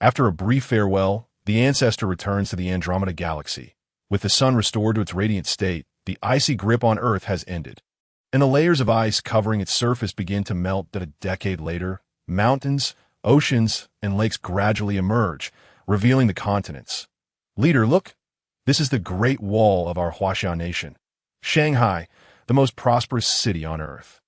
After a brief farewell, the ancestor returns to the Andromeda Galaxy. With the Sun restored to its radiant state, the icy grip on Earth has ended, and the layers of ice covering its surface begin to melt. A decade later, mountains, oceans, and lakes gradually emerge, revealing the continents. Leader, look! This is the Great Wall of our Huaxia nation. Shanghai, the most prosperous city on Earth.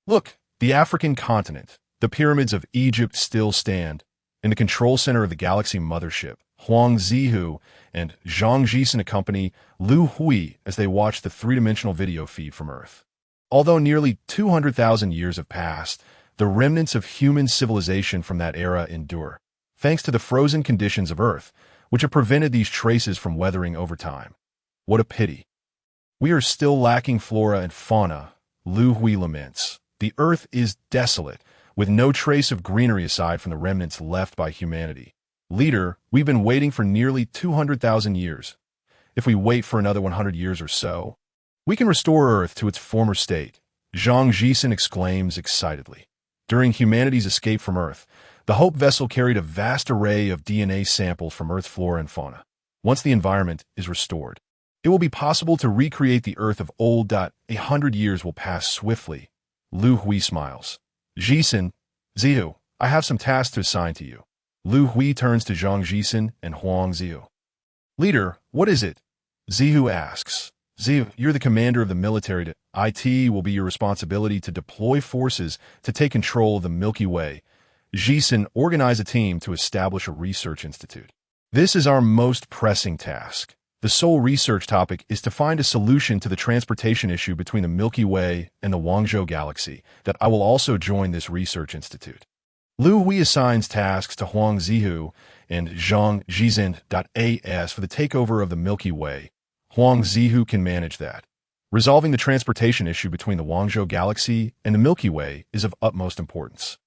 Look, the African continent. The pyramids of Egypt still stand. In the control center of the galaxy mothership, Huang Zihu and Zhang Jisen accompany Liu Hui as they watch the three-dimensional video feed from Earth. Although nearly 200,000 years have passed, the remnants of human civilization from that era endure, thanks to the frozen conditions of Earth, which have prevented these traces from weathering over time. What a pity. We are still lacking flora and fauna, Liu Hui laments. The Earth is desolate, with no trace of greenery aside from the remnants left by humanity. Leader, we've been waiting for nearly 200,000 years. If we wait for another 100 years or so, we can restore Earth to its former state, Zhang Jisen exclaims excitedly. During humanity's escape from Earth, the Hope vessel carried a vast array of DNA samples from Earth's flora and fauna. Once the environment is restored, It will be possible to recreate the Earth of old. 100 years will pass swiftly. Liu Hui smiles. Jisen, Zihu, I have some tasks to assign to you. Liu Hui turns to Zhang Jisen and Huang Zihu. Leader, what is it? Zihu asks. Zihu, you're the commander of the military. It will be your responsibility to deploy forces to take control of the Milky Way. Jisen, organize a team to establish a research institute. This is our most pressing task. The sole research topic is to find a solution to the transportation issue between the Milky Way and the Guangzhou galaxy. That I will also join this research institute. Liu Hui assigns tasks to Huang Zihu and Zhang Jisen. As for the takeover of the Milky Way, Huang Zihu can manage that. Resolving the transportation issue between the Guangzhou galaxy and the Milky Way is of utmost importance.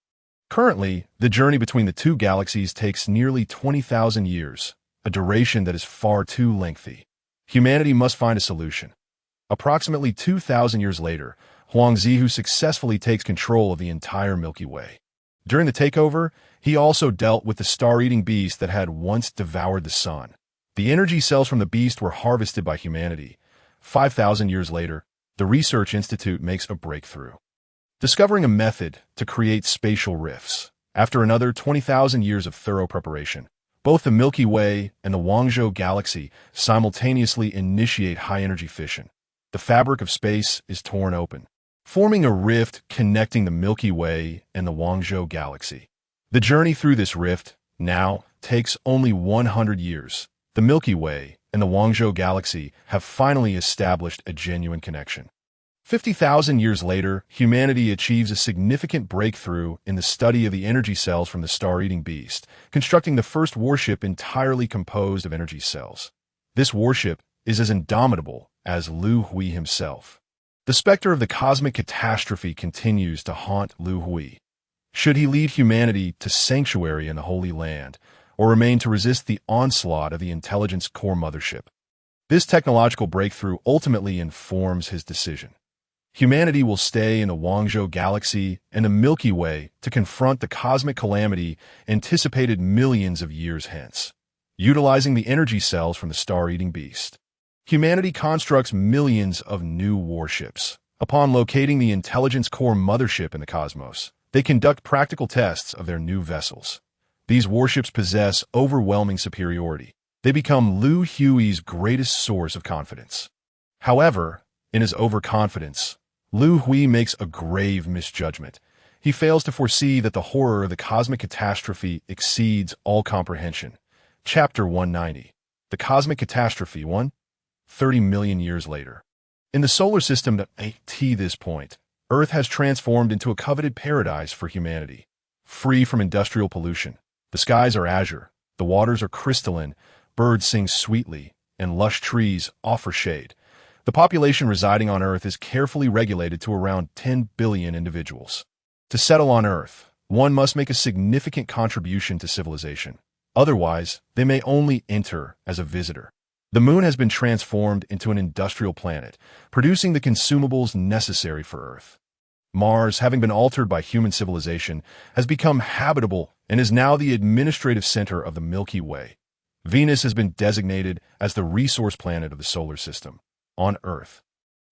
Currently, the journey between the two galaxies takes nearly 20,000 years, a duration that is far too lengthy. Humanity must find a solution. Approximately 2,000 years later, Huang Zihu successfully takes control of the entire Milky Way. During the takeover, he also dealt with the star-eating beast that had once devoured the sun. The energy cells from the beast were harvested by humanity. 5,000 years later, the Research Institute makes a breakthrough, discovering a method to create spatial rifts. After another 20,000 years of thorough preparation, both the Milky Way and the Guangzhou galaxy simultaneously initiate high-energy fission. The fabric of space is torn open, forming a rift connecting the Milky Way and the Guangzhou galaxy. The journey through this rift now takes only 100 years. The Milky Way and the Guangzhou galaxy have finally established a genuine connection. 50,000 years later, humanity achieves a significant breakthrough in the study of the energy cells from the star-eating beast, constructing the first warship entirely composed of energy cells. This warship is as indomitable as Liu Hui himself. The specter of the cosmic catastrophe continues to haunt Liu Hui. Should he lead humanity to sanctuary in the Holy Land, or remain to resist the onslaught of the intelligence core mothership? This technological breakthrough ultimately informs his decision. Humanity will stay in the Guangzhou galaxy and the Milky Way to confront the cosmic calamity anticipated millions of years hence. Utilizing the energy cells from the star-eating beast, humanity constructs millions of new warships. Upon locating the intelligence core mothership in the cosmos, they conduct practical tests of their new vessels. These warships possess overwhelming superiority. They become Liu Hui's greatest source of confidence. However, in his overconfidence, Liu Hui makes a grave misjudgment. He fails to foresee that the horror of the cosmic catastrophe exceeds all comprehension. Chapter 190. The Cosmic Catastrophe 30 million years later. In the solar system at this point, Earth has transformed into a coveted paradise for humanity. Free from industrial pollution, the skies are azure, the waters are crystalline, birds sing sweetly, and lush trees offer shade. The population residing on Earth is carefully regulated to around 10 billion individuals. To settle on Earth, one must make a significant contribution to civilization. Otherwise, they may only enter as a visitor. The moon has been transformed into an industrial planet, producing the consumables necessary for Earth. Mars, having been altered by human civilization, has become habitable and is now the administrative center of the Milky Way. Venus has been designated as the resource planet of the solar system. On Earth,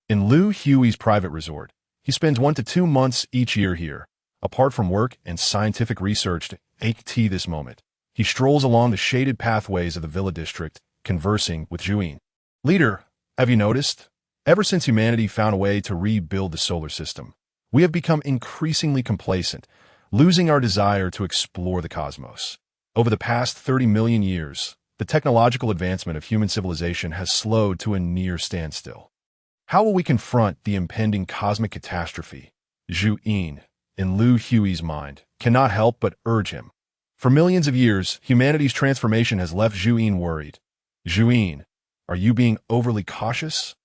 in Liu Hui's private resort, he spends 1 to 2 months each year here. Apart from work and scientific research at this moment, he strolls along the shaded pathways of the Villa District, conversing with Juin. Leader, have you noticed? Ever since humanity found a way to rebuild the solar system, we have become increasingly complacent, losing our desire to explore the cosmos. Over the past 30 million years, the technological advancement of human civilization has slowed to a near standstill. How will we confront the impending cosmic catastrophe? Zhu Yin, in Liu Hui's mind, cannot help but urge him. For millions of years, humanity's transformation has left Zhu Yin worried. Zhu Yin, are you being overly cautious?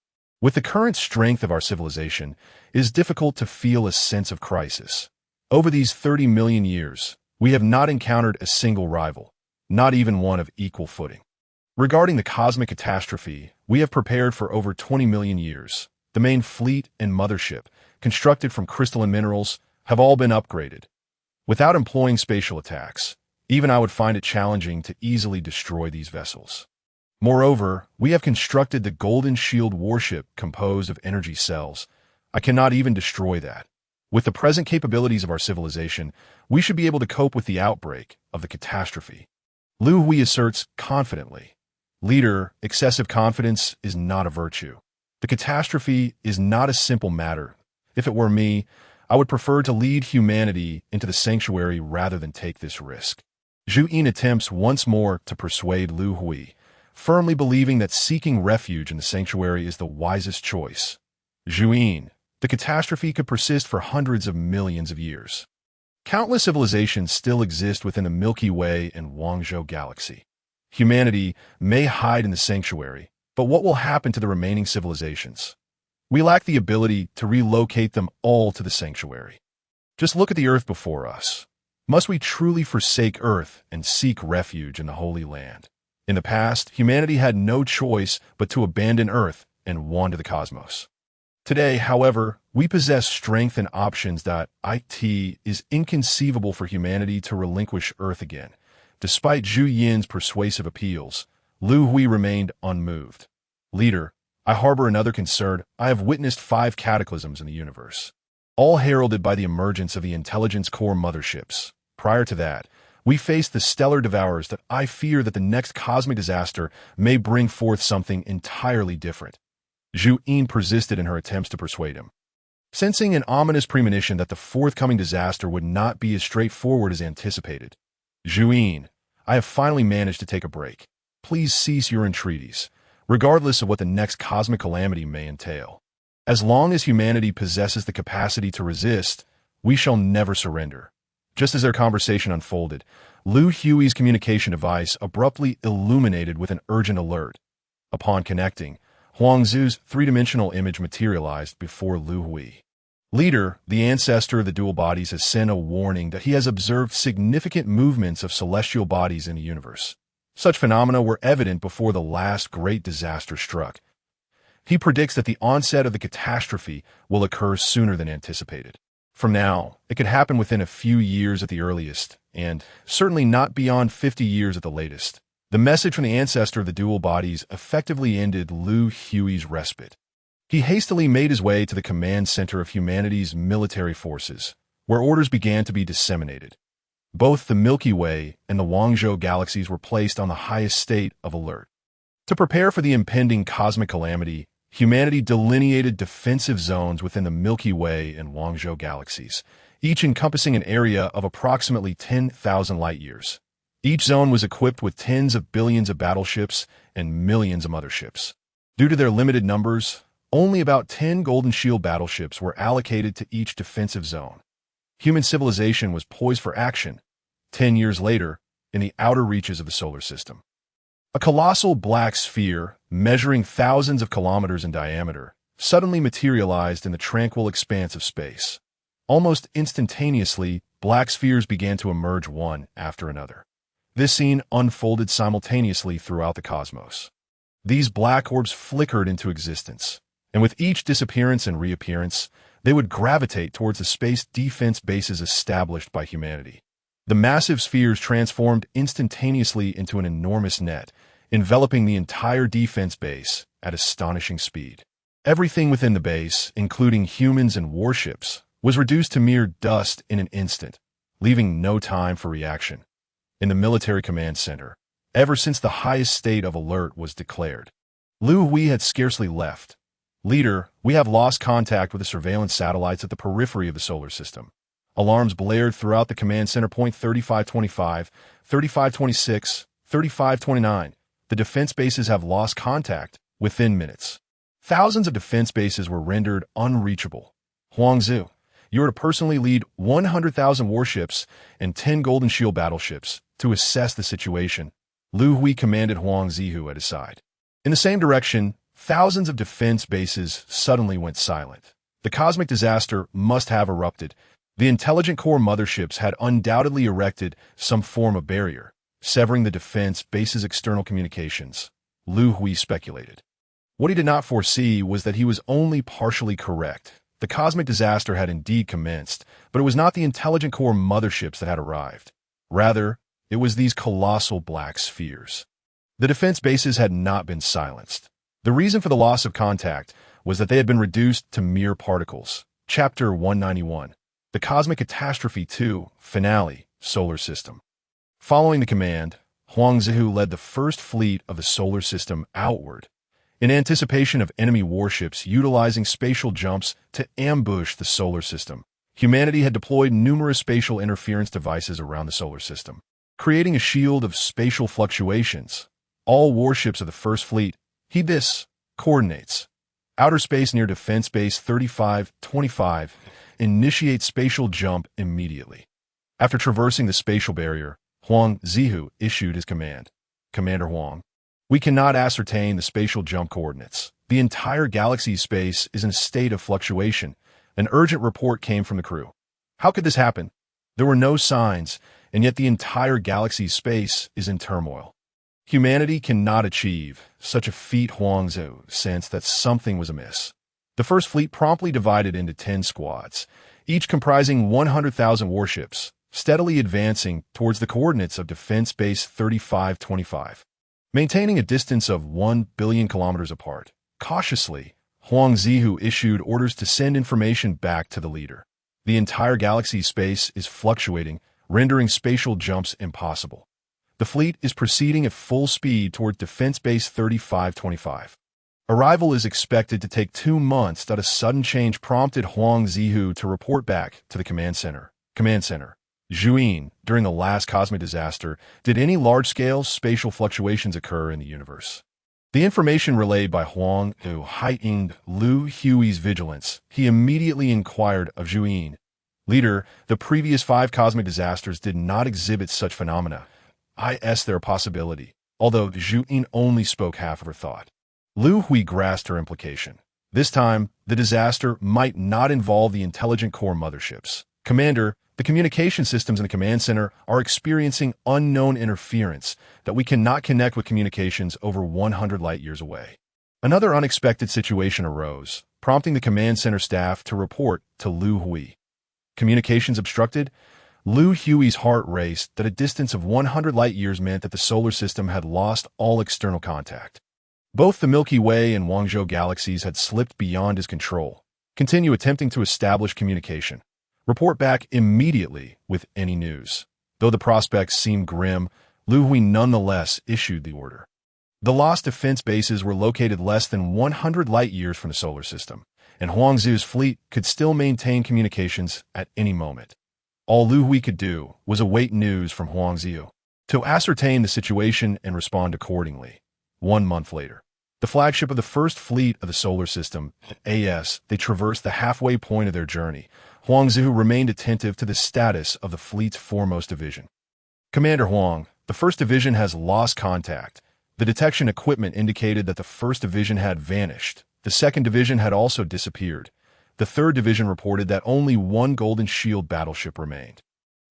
With the current strength of our civilization, it is difficult to feel a sense of crisis. Over these 30 million years, we have not encountered a single rival, not even one of equal footing. Regarding the cosmic catastrophe, we have prepared for over 20 million years. The main fleet and mothership, constructed from crystalline minerals, have all been upgraded. Without employing spatial attacks, even I would find it challenging to easily destroy these vessels. Moreover, we have constructed the Golden Shield warship composed of energy cells. I cannot even destroy that. With the present capabilities of our civilization, we should be able to cope with the outbreak of the catastrophe. Liu Hui asserts confidently. Leader, excessive confidence is not a virtue. The catastrophe is not a simple matter. If it were me, I would prefer to lead humanity into the sanctuary rather than take this risk. Zhu Yin attempts once more to persuade Liu Hui, firmly believing that seeking refuge in the sanctuary is the wisest choice. Zhu Yin, the catastrophe could persist for hundreds of millions of years. Countless civilizations still exist within the Milky Way and Guangzhou galaxy. Humanity may hide in the sanctuary, but what will happen to the remaining civilizations? We lack the ability to relocate them all to the sanctuary. Just look at the Earth before us. Must we truly forsake Earth and seek refuge in the Holy Land? In the past, humanity had no choice but to abandon Earth and wander the cosmos. Today, however, we possess strength and options that it is inconceivable for humanity to relinquish Earth again. Despite Zhu Yin's persuasive appeals, Liu Hui remained unmoved. Leader, I harbor another concern. I have witnessed 5 cataclysms in the universe, all heralded by the emergence of the intelligence core motherships. Prior to that, we faced the stellar devourers that I fear that the next cosmic disaster may bring forth something entirely different. Zhu Yin persisted in her attempts to persuade him. Sensing an ominous premonition that the forthcoming disaster would not be as straightforward as anticipated, Zhu Yin, I have finally managed to take a break. Please cease your entreaties, regardless of what the next cosmic calamity may entail. As long as humanity possesses the capacity to resist, we shall never surrender. Just as their conversation unfolded, Liu Hui's communication device abruptly illuminated with an urgent alert. Upon connecting, Huangzu's three-dimensional image materialized before Liu Hui. Leader, the ancestor of the dual bodies, has sent a warning that he has observed significant movements of celestial bodies in the universe. Such phenomena were evident before the last great disaster struck. He predicts that the onset of the catastrophe will occur sooner than anticipated. From now, it could happen within a few years at the earliest, and certainly not beyond 50 years at the latest. The message from the ancestor of the dual bodies effectively ended Liu Hui's respite. He hastily made his way to the command center of humanity's military forces, where orders began to be disseminated. Both the Milky Way and the Guangzhou galaxies were placed on the highest state of alert. To prepare for the impending cosmic calamity, humanity delineated defensive zones within the Milky Way and Guangzhou galaxies, each encompassing an area of approximately 10,000 light-years. Each zone was equipped with tens of billions of battleships and millions of motherships. Due to their limited numbers, only about 10 Golden Shield battleships were allocated to each defensive zone. Human civilization was poised for action 10 years later in the outer reaches of the solar system. A colossal black sphere, measuring thousands of kilometers in diameter, suddenly materialized in the tranquil expanse of space. Almost instantaneously, black spheres began to emerge one after another. This scene unfolded simultaneously throughout the cosmos. These black orbs flickered into existence, and with each disappearance and reappearance, they would gravitate towards the space defense bases established by humanity. The massive spheres transformed instantaneously into an enormous net, enveloping the entire defense base at astonishing speed. Everything within the base, including humans and warships, was reduced to mere dust in an instant, leaving no time for reaction. In the military command center, ever since the highest state of alert was declared, Liu Hui had scarcely left. Leader, we have lost contact with the surveillance satellites at the periphery of the solar system. Alarms blared throughout the command center. Point 3525, 3526, 3529. The defense bases have lost contact within minutes. Thousands of defense bases were rendered unreachable. Huangzu, you are to personally lead 100,000 warships and 10 Golden Shield battleships to assess the situation. Liu Hui commanded Huang Zihu at his side. In the same direction, thousands of defense bases suddenly went silent. The cosmic disaster must have erupted. The intelligent core motherships had undoubtedly erected some form of barrier, severing the defense base's external communications. Liu Hui speculated. What he did not foresee was that he was only partially correct. The cosmic disaster had indeed commenced, but it was not the intelligent core motherships that had arrived. Rather, it was these colossal black spheres. The defense bases had not been silenced. The reason for the loss of contact was that they had been reduced to mere particles. Chapter 191. The Cosmic Catastrophe 2, Finale, Solar System. Following the command, Huang Zihu led the first fleet of the solar system outward, in anticipation of enemy warships utilizing spatial jumps to ambush the solar system. Humanity had deployed numerous spatial interference devices around the solar system, creating a shield of spatial fluctuations. All warships of the First Fleet, heed this, coordinates. Outer space near Defense Base 3525, initiate spatial jump immediately. After traversing the spatial barrier, Huang Zihu issued his command. Commander Huang, we cannot ascertain the spatial jump coordinates. The entire galaxy's space is in a state of fluctuation. An urgent report came from the crew. How could this happen? There were no signs, and yet the entire galaxy's space is in turmoil. Humanity cannot achieve such a feat. Huang Zihu sensed that something was amiss. The First Fleet promptly divided into 10 squads, each comprising 100,000 warships, steadily advancing towards the coordinates of Defense Base 3525. Maintaining a distance of 1 billion kilometers apart, cautiously, Huang Zihu issued orders to send information back to the leader. The entire galaxy's space is fluctuating, rendering spatial jumps impossible. The fleet is proceeding at full speed toward Defense Base 3525. Arrival is expected to take 2 months. A sudden change prompted Huang Zihu to report back to the command center. Command center. Zhuyin, during the last cosmic disaster, did any large-scale spatial fluctuations occur in the universe? The information relayed by Huang Zihu heightened Liu Hui's vigilance. He immediately inquired of Zhuyin. Leader, the previous 5 cosmic disasters did not exhibit such phenomena. Is there a possibility? Although Zhuyin only spoke half of her thought. Liu Hui grasped her implication. This time, the disaster might not involve the intelligent core motherships. Commander, the communication systems in the command center are experiencing unknown interference that we cannot connect with communications over 100 light-years away. Another unexpected situation arose, prompting the command center staff to report to Liu Hui. Communications obstructed? Liu Hui's heart raced. That a distance of 100 light-years meant that the solar system had lost all external contact. Both the Milky Way and Guangzhou galaxies had slipped beyond his control. Continue attempting to establish communication. Report back immediately with any news. Though the prospects seemed grim, Liu Hui nonetheless issued the order. The lost defense bases were located less than 100 light-years from the solar system, and Huang Zihu's fleet could still maintain communications at any moment. All Liu Hui could do was await news from Huang Zihu to ascertain the situation and respond accordingly. 1 month later, the flagship of the First Fleet of the Solar System, they traversed the halfway point of their journey. Huang Zihu remained attentive to the status of the fleet's foremost division. Commander Huang, the First Division has lost contact. The detection equipment indicated that the First Division had vanished. The Second Division had also disappeared. The Third Division reported that only 1 Golden Shield battleship remained.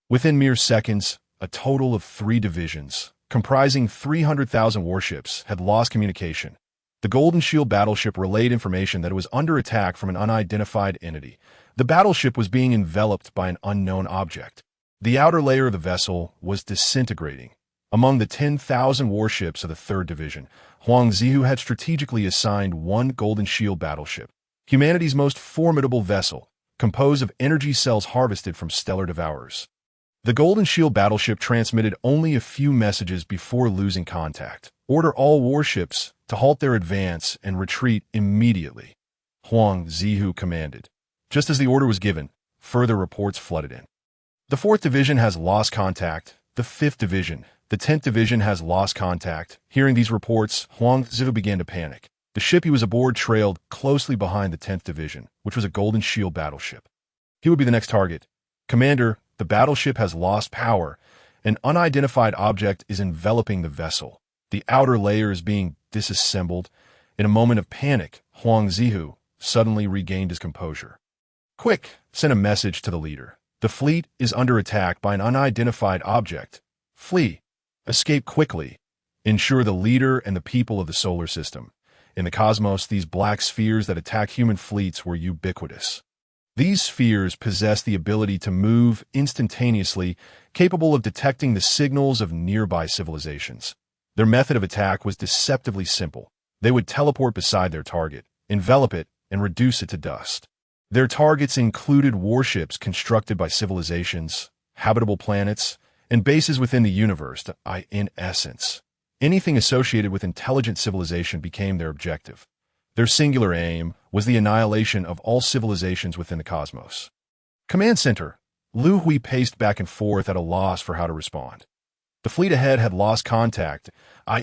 Within mere seconds, a total of 3 divisions, comprising 300,000 warships, had lost communication. The Golden Shield battleship relayed information that it was under attack from an unidentified entity. The battleship was being enveloped by an unknown object. The outer layer of the vessel was disintegrating. Among the 10,000 warships of the Third Division, Huang Zihu had strategically assigned 1 Golden Shield battleship, humanity's most formidable vessel, composed of energy cells harvested from stellar devourers. The Golden Shield battleship transmitted only a few messages before losing contact. Order all warships to halt their advance and retreat immediately, Huang Zihu commanded. Just as the order was given, further reports flooded in. The 4th Division has lost contact. The 5th Division, the 10th Division has lost contact. Hearing these reports, Huang Zihu began to panic. The ship he was aboard trailed closely behind the 10th Division, which was a Golden Shield battleship. He would be the next target. Commander, the battleship has lost power. An unidentified object is enveloping the vessel. The outer layer is being disassembled. In a moment of panic, Huang Zihu suddenly regained his composure. Quick, send a message to the leader. The fleet is under attack by an unidentified object. Flee. Escape quickly. Ensure the leader and the people of the solar system. In the cosmos, these black spheres that attack human fleets were ubiquitous. These spheres possess the ability to move instantaneously, capable of detecting the signals of nearby civilizations. Their method of attack was deceptively simple. They would teleport beside their target, envelop it, and reduce it to dust. Their targets included warships constructed by civilizations, habitable planets, and bases within the universe. In essence, anything associated with intelligent civilization became their objective. Their singular aim was the annihilation of all civilizations within the cosmos. Command Center. Liu Hui paced back and forth at a loss for how to respond. The fleet ahead had lost contact.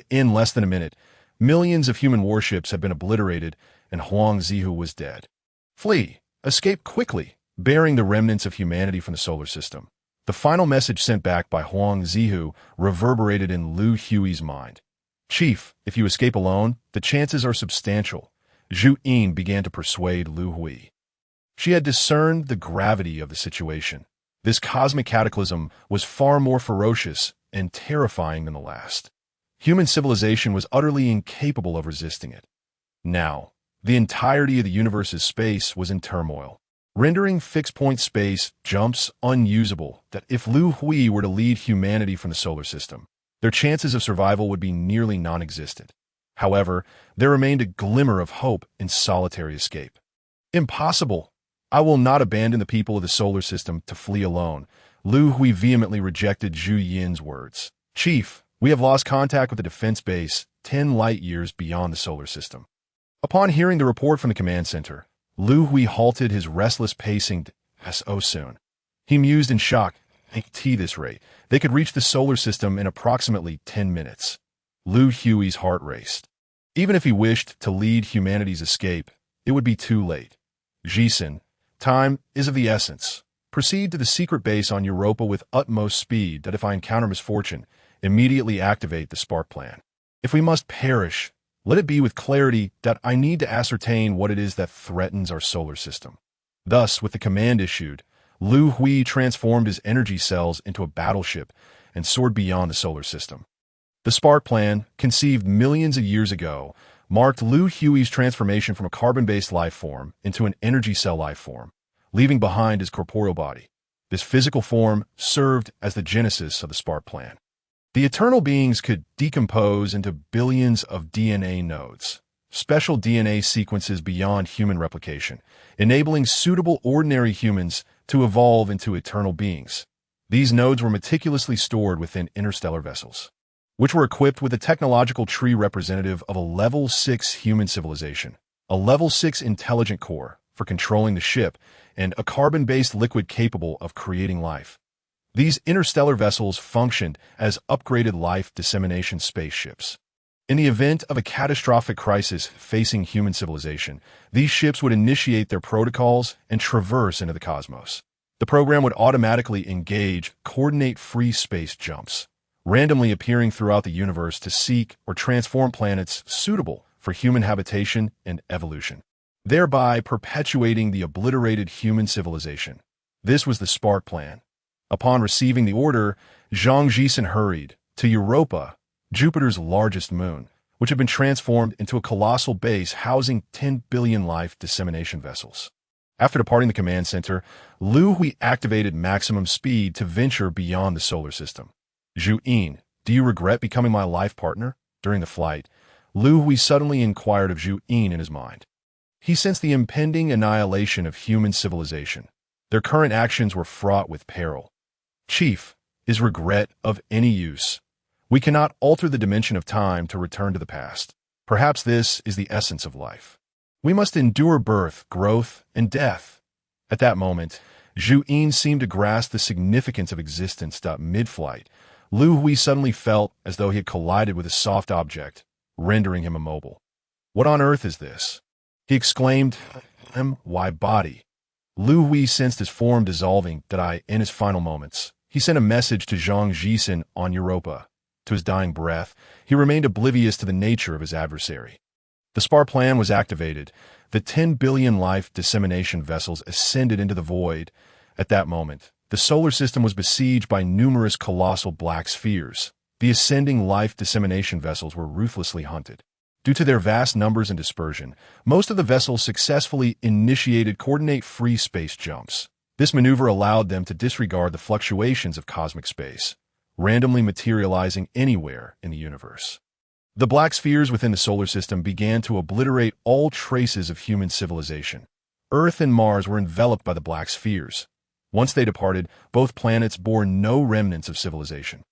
In less than a minute, millions of human warships had been obliterated, and Huang Zihu was dead. Flee. Escape quickly, bearing the remnants of humanity from the solar system. The final message sent back by Huang Zihu reverberated in Liu Hui's mind. Chief, if you escape alone, the chances are substantial. Zhu Yin began to persuade Liu Hui. She had discerned the gravity of the situation. This cosmic cataclysm was far more ferocious and terrifying than the last. Human civilization was utterly incapable of resisting it. Now, the entirety of the universe's space was in turmoil, rendering fixed-point space jumps unusable. That if Liu Hui were to lead humanity from the solar system, their chances of survival would be nearly non-existent. However, there remained a glimmer of hope in solitary escape. Impossible! I will not abandon the people of the solar system to flee alone. Liu Hui vehemently rejected Zhu Yin's words. Chief, we have lost contact with the defense base 10 light-years beyond the solar system. Upon hearing the report from the command center, Liu Hui halted his restless pacing so soon. He mused in shock. At this rate, they could reach the solar system in approximately 10 minutes. Liu Hui's heart raced. Even if he wished to lead humanity's escape, it would be too late. Jisen, time is of the essence. Proceed to the secret base on Europa with utmost speed. That if I encounter misfortune, immediately activate the spark plan. If we must perish, let it be with clarity. That I need to ascertain what it is that threatens our solar system. Thus, with the command issued, Liu Hui transformed his energy cells into a battleship and soared beyond the solar system. The spark plan, conceived millions of years ago, marked Liu Hui's transformation from a carbon-based life form into an energy cell life form, leaving behind his corporeal body. This physical form served as the genesis of the spark plan. The eternal beings could decompose into billions of DNA nodes, special DNA sequences beyond human replication, enabling suitable ordinary humans to evolve into eternal beings. These nodes were meticulously stored within interstellar vessels, which were equipped with a technological tree representative of a Level 6 human civilization, a Level 6 intelligent core for controlling the ship, and a carbon-based liquid capable of creating life. These interstellar vessels functioned as upgraded life dissemination spaceships. In the event of a catastrophic crisis facing human civilization, these ships would initiate their protocols and traverse into the cosmos. The program would automatically engage coordinate-free space jumps, randomly appearing throughout the universe to seek or transform planets suitable for human habitation and evolution, thereby perpetuating the obliterated human civilization. This was the spark plan. Upon receiving the order, Zhang Jisen hurried to Europa, Jupiter's largest moon, which had been transformed into a colossal base housing 10 billion life dissemination vessels. After departing the command center, Liu Hui activated maximum speed to venture beyond the solar system. Zhu Yin, do you regret becoming my life partner? During the flight, Liu Hui suddenly inquired of Zhu Yin in his mind. He sensed the impending annihilation of human civilization. Their current actions were fraught with peril. Chief, is regret of any use? We cannot alter the dimension of time to return to the past. Perhaps this is the essence of life. We must endure birth, growth, and death. At that moment, Zhu Yin seemed to grasp the significance of existence. Mid-flight, Liu Hui suddenly felt as though he had collided with a soft object, rendering him immobile. What on earth is this? He exclaimed, why body? Liu Hui sensed his form dissolving. In his final moments, he sent a message to Zhang Jisen on Europa. To his dying breath, he remained oblivious to the nature of his adversary. The spark plan was activated. The 10 billion life dissemination vessels ascended into the void. At that moment, the solar system was besieged by numerous colossal black spheres. The ascending life dissemination vessels were ruthlessly hunted. Due to their vast numbers and dispersion, most of the vessels successfully initiated coordinate-free space jumps. This maneuver allowed them to disregard the fluctuations of cosmic space, randomly materializing anywhere in the universe. The black spheres within the solar system began to obliterate all traces of human civilization. Earth and Mars were enveloped by the black spheres. Once they departed, both planets bore no remnants of civilization.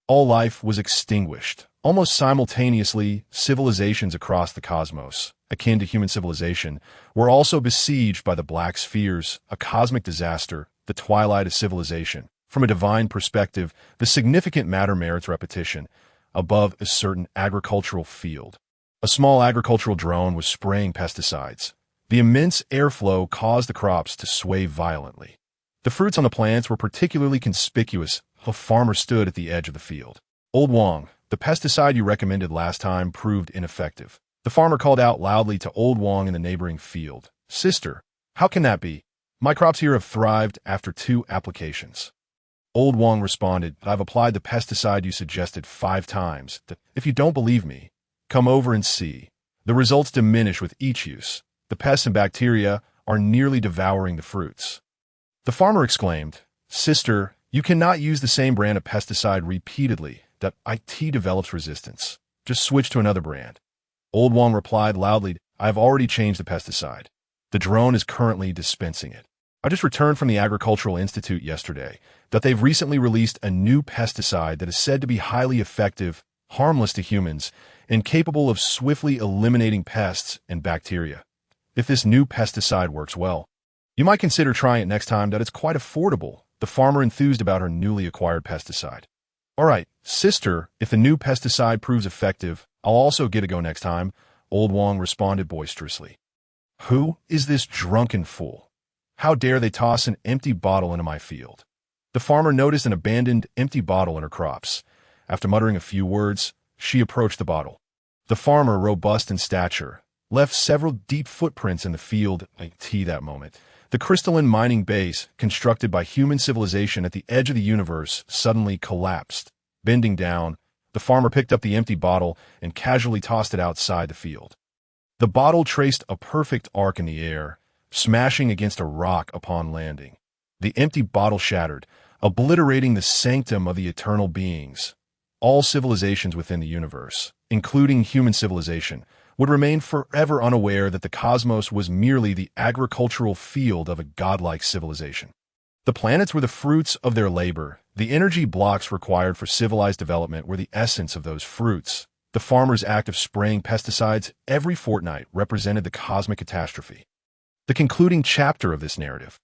All life was extinguished. Almost simultaneously, civilizations across the cosmos, akin to human civilization, were also besieged by the black spheres, a cosmic disaster, the twilight of civilization. From a divine perspective, the significant matter merits repetition. Above a certain agricultural field, a small agricultural drone was spraying pesticides. The immense airflow caused the crops to sway violently. The fruits on the plants were particularly conspicuous. A farmer stood at the edge of the field. "Old Wong, the pesticide you recommended last time proved ineffective." The farmer called out loudly to Old Wong in the neighboring field. "Sister, how can that be? My crops here have thrived after 2 applications." Old Wong responded, "I've applied the pesticide you suggested 5 times. If you don't believe me, come over and see. The results diminish with each use. The pests and bacteria are nearly devouring the fruits." The farmer exclaimed, "Sister, you cannot use the same brand of pesticide repeatedly. That IT develops resistance. Just switch to another brand." Old Wong replied loudly, "I have already changed the pesticide. The drone is currently dispensing it. I just returned from the Agricultural Institute yesterday that they've recently released a new pesticide that is said to be highly effective, harmless to humans, and capable of swiftly eliminating pests and bacteria. If this new pesticide works well, you might consider trying it next time. That it's quite affordable." The farmer enthused about her newly acquired pesticide. "All right, sister, if the new pesticide proves effective, I'll also get a go next time," Old Wong responded boisterously. "Who is this drunken fool? How dare they toss an empty bottle into my field?" The farmer noticed an abandoned empty bottle in her crops. After muttering a few words, she approached the bottle. The farmer, robust in stature, left several deep footprints in the field. That moment, the crystalline mining base, constructed by human civilization at the edge of the universe, suddenly collapsed. Bending down, the farmer picked up the empty bottle and casually tossed it outside the field. The bottle traced a perfect arc in the air, smashing against a rock upon landing. The empty bottle shattered, obliterating the sanctum of the eternal beings. All civilizations within the universe, including human civilization, would remain forever unaware that the cosmos was merely the agricultural field of a godlike civilization. The planets were the fruits of their labor. The energy blocks required for civilized development were the essence of those fruits. The farmer's act of spraying pesticides every fortnight represented the cosmic catastrophe. The concluding chapter of this narrative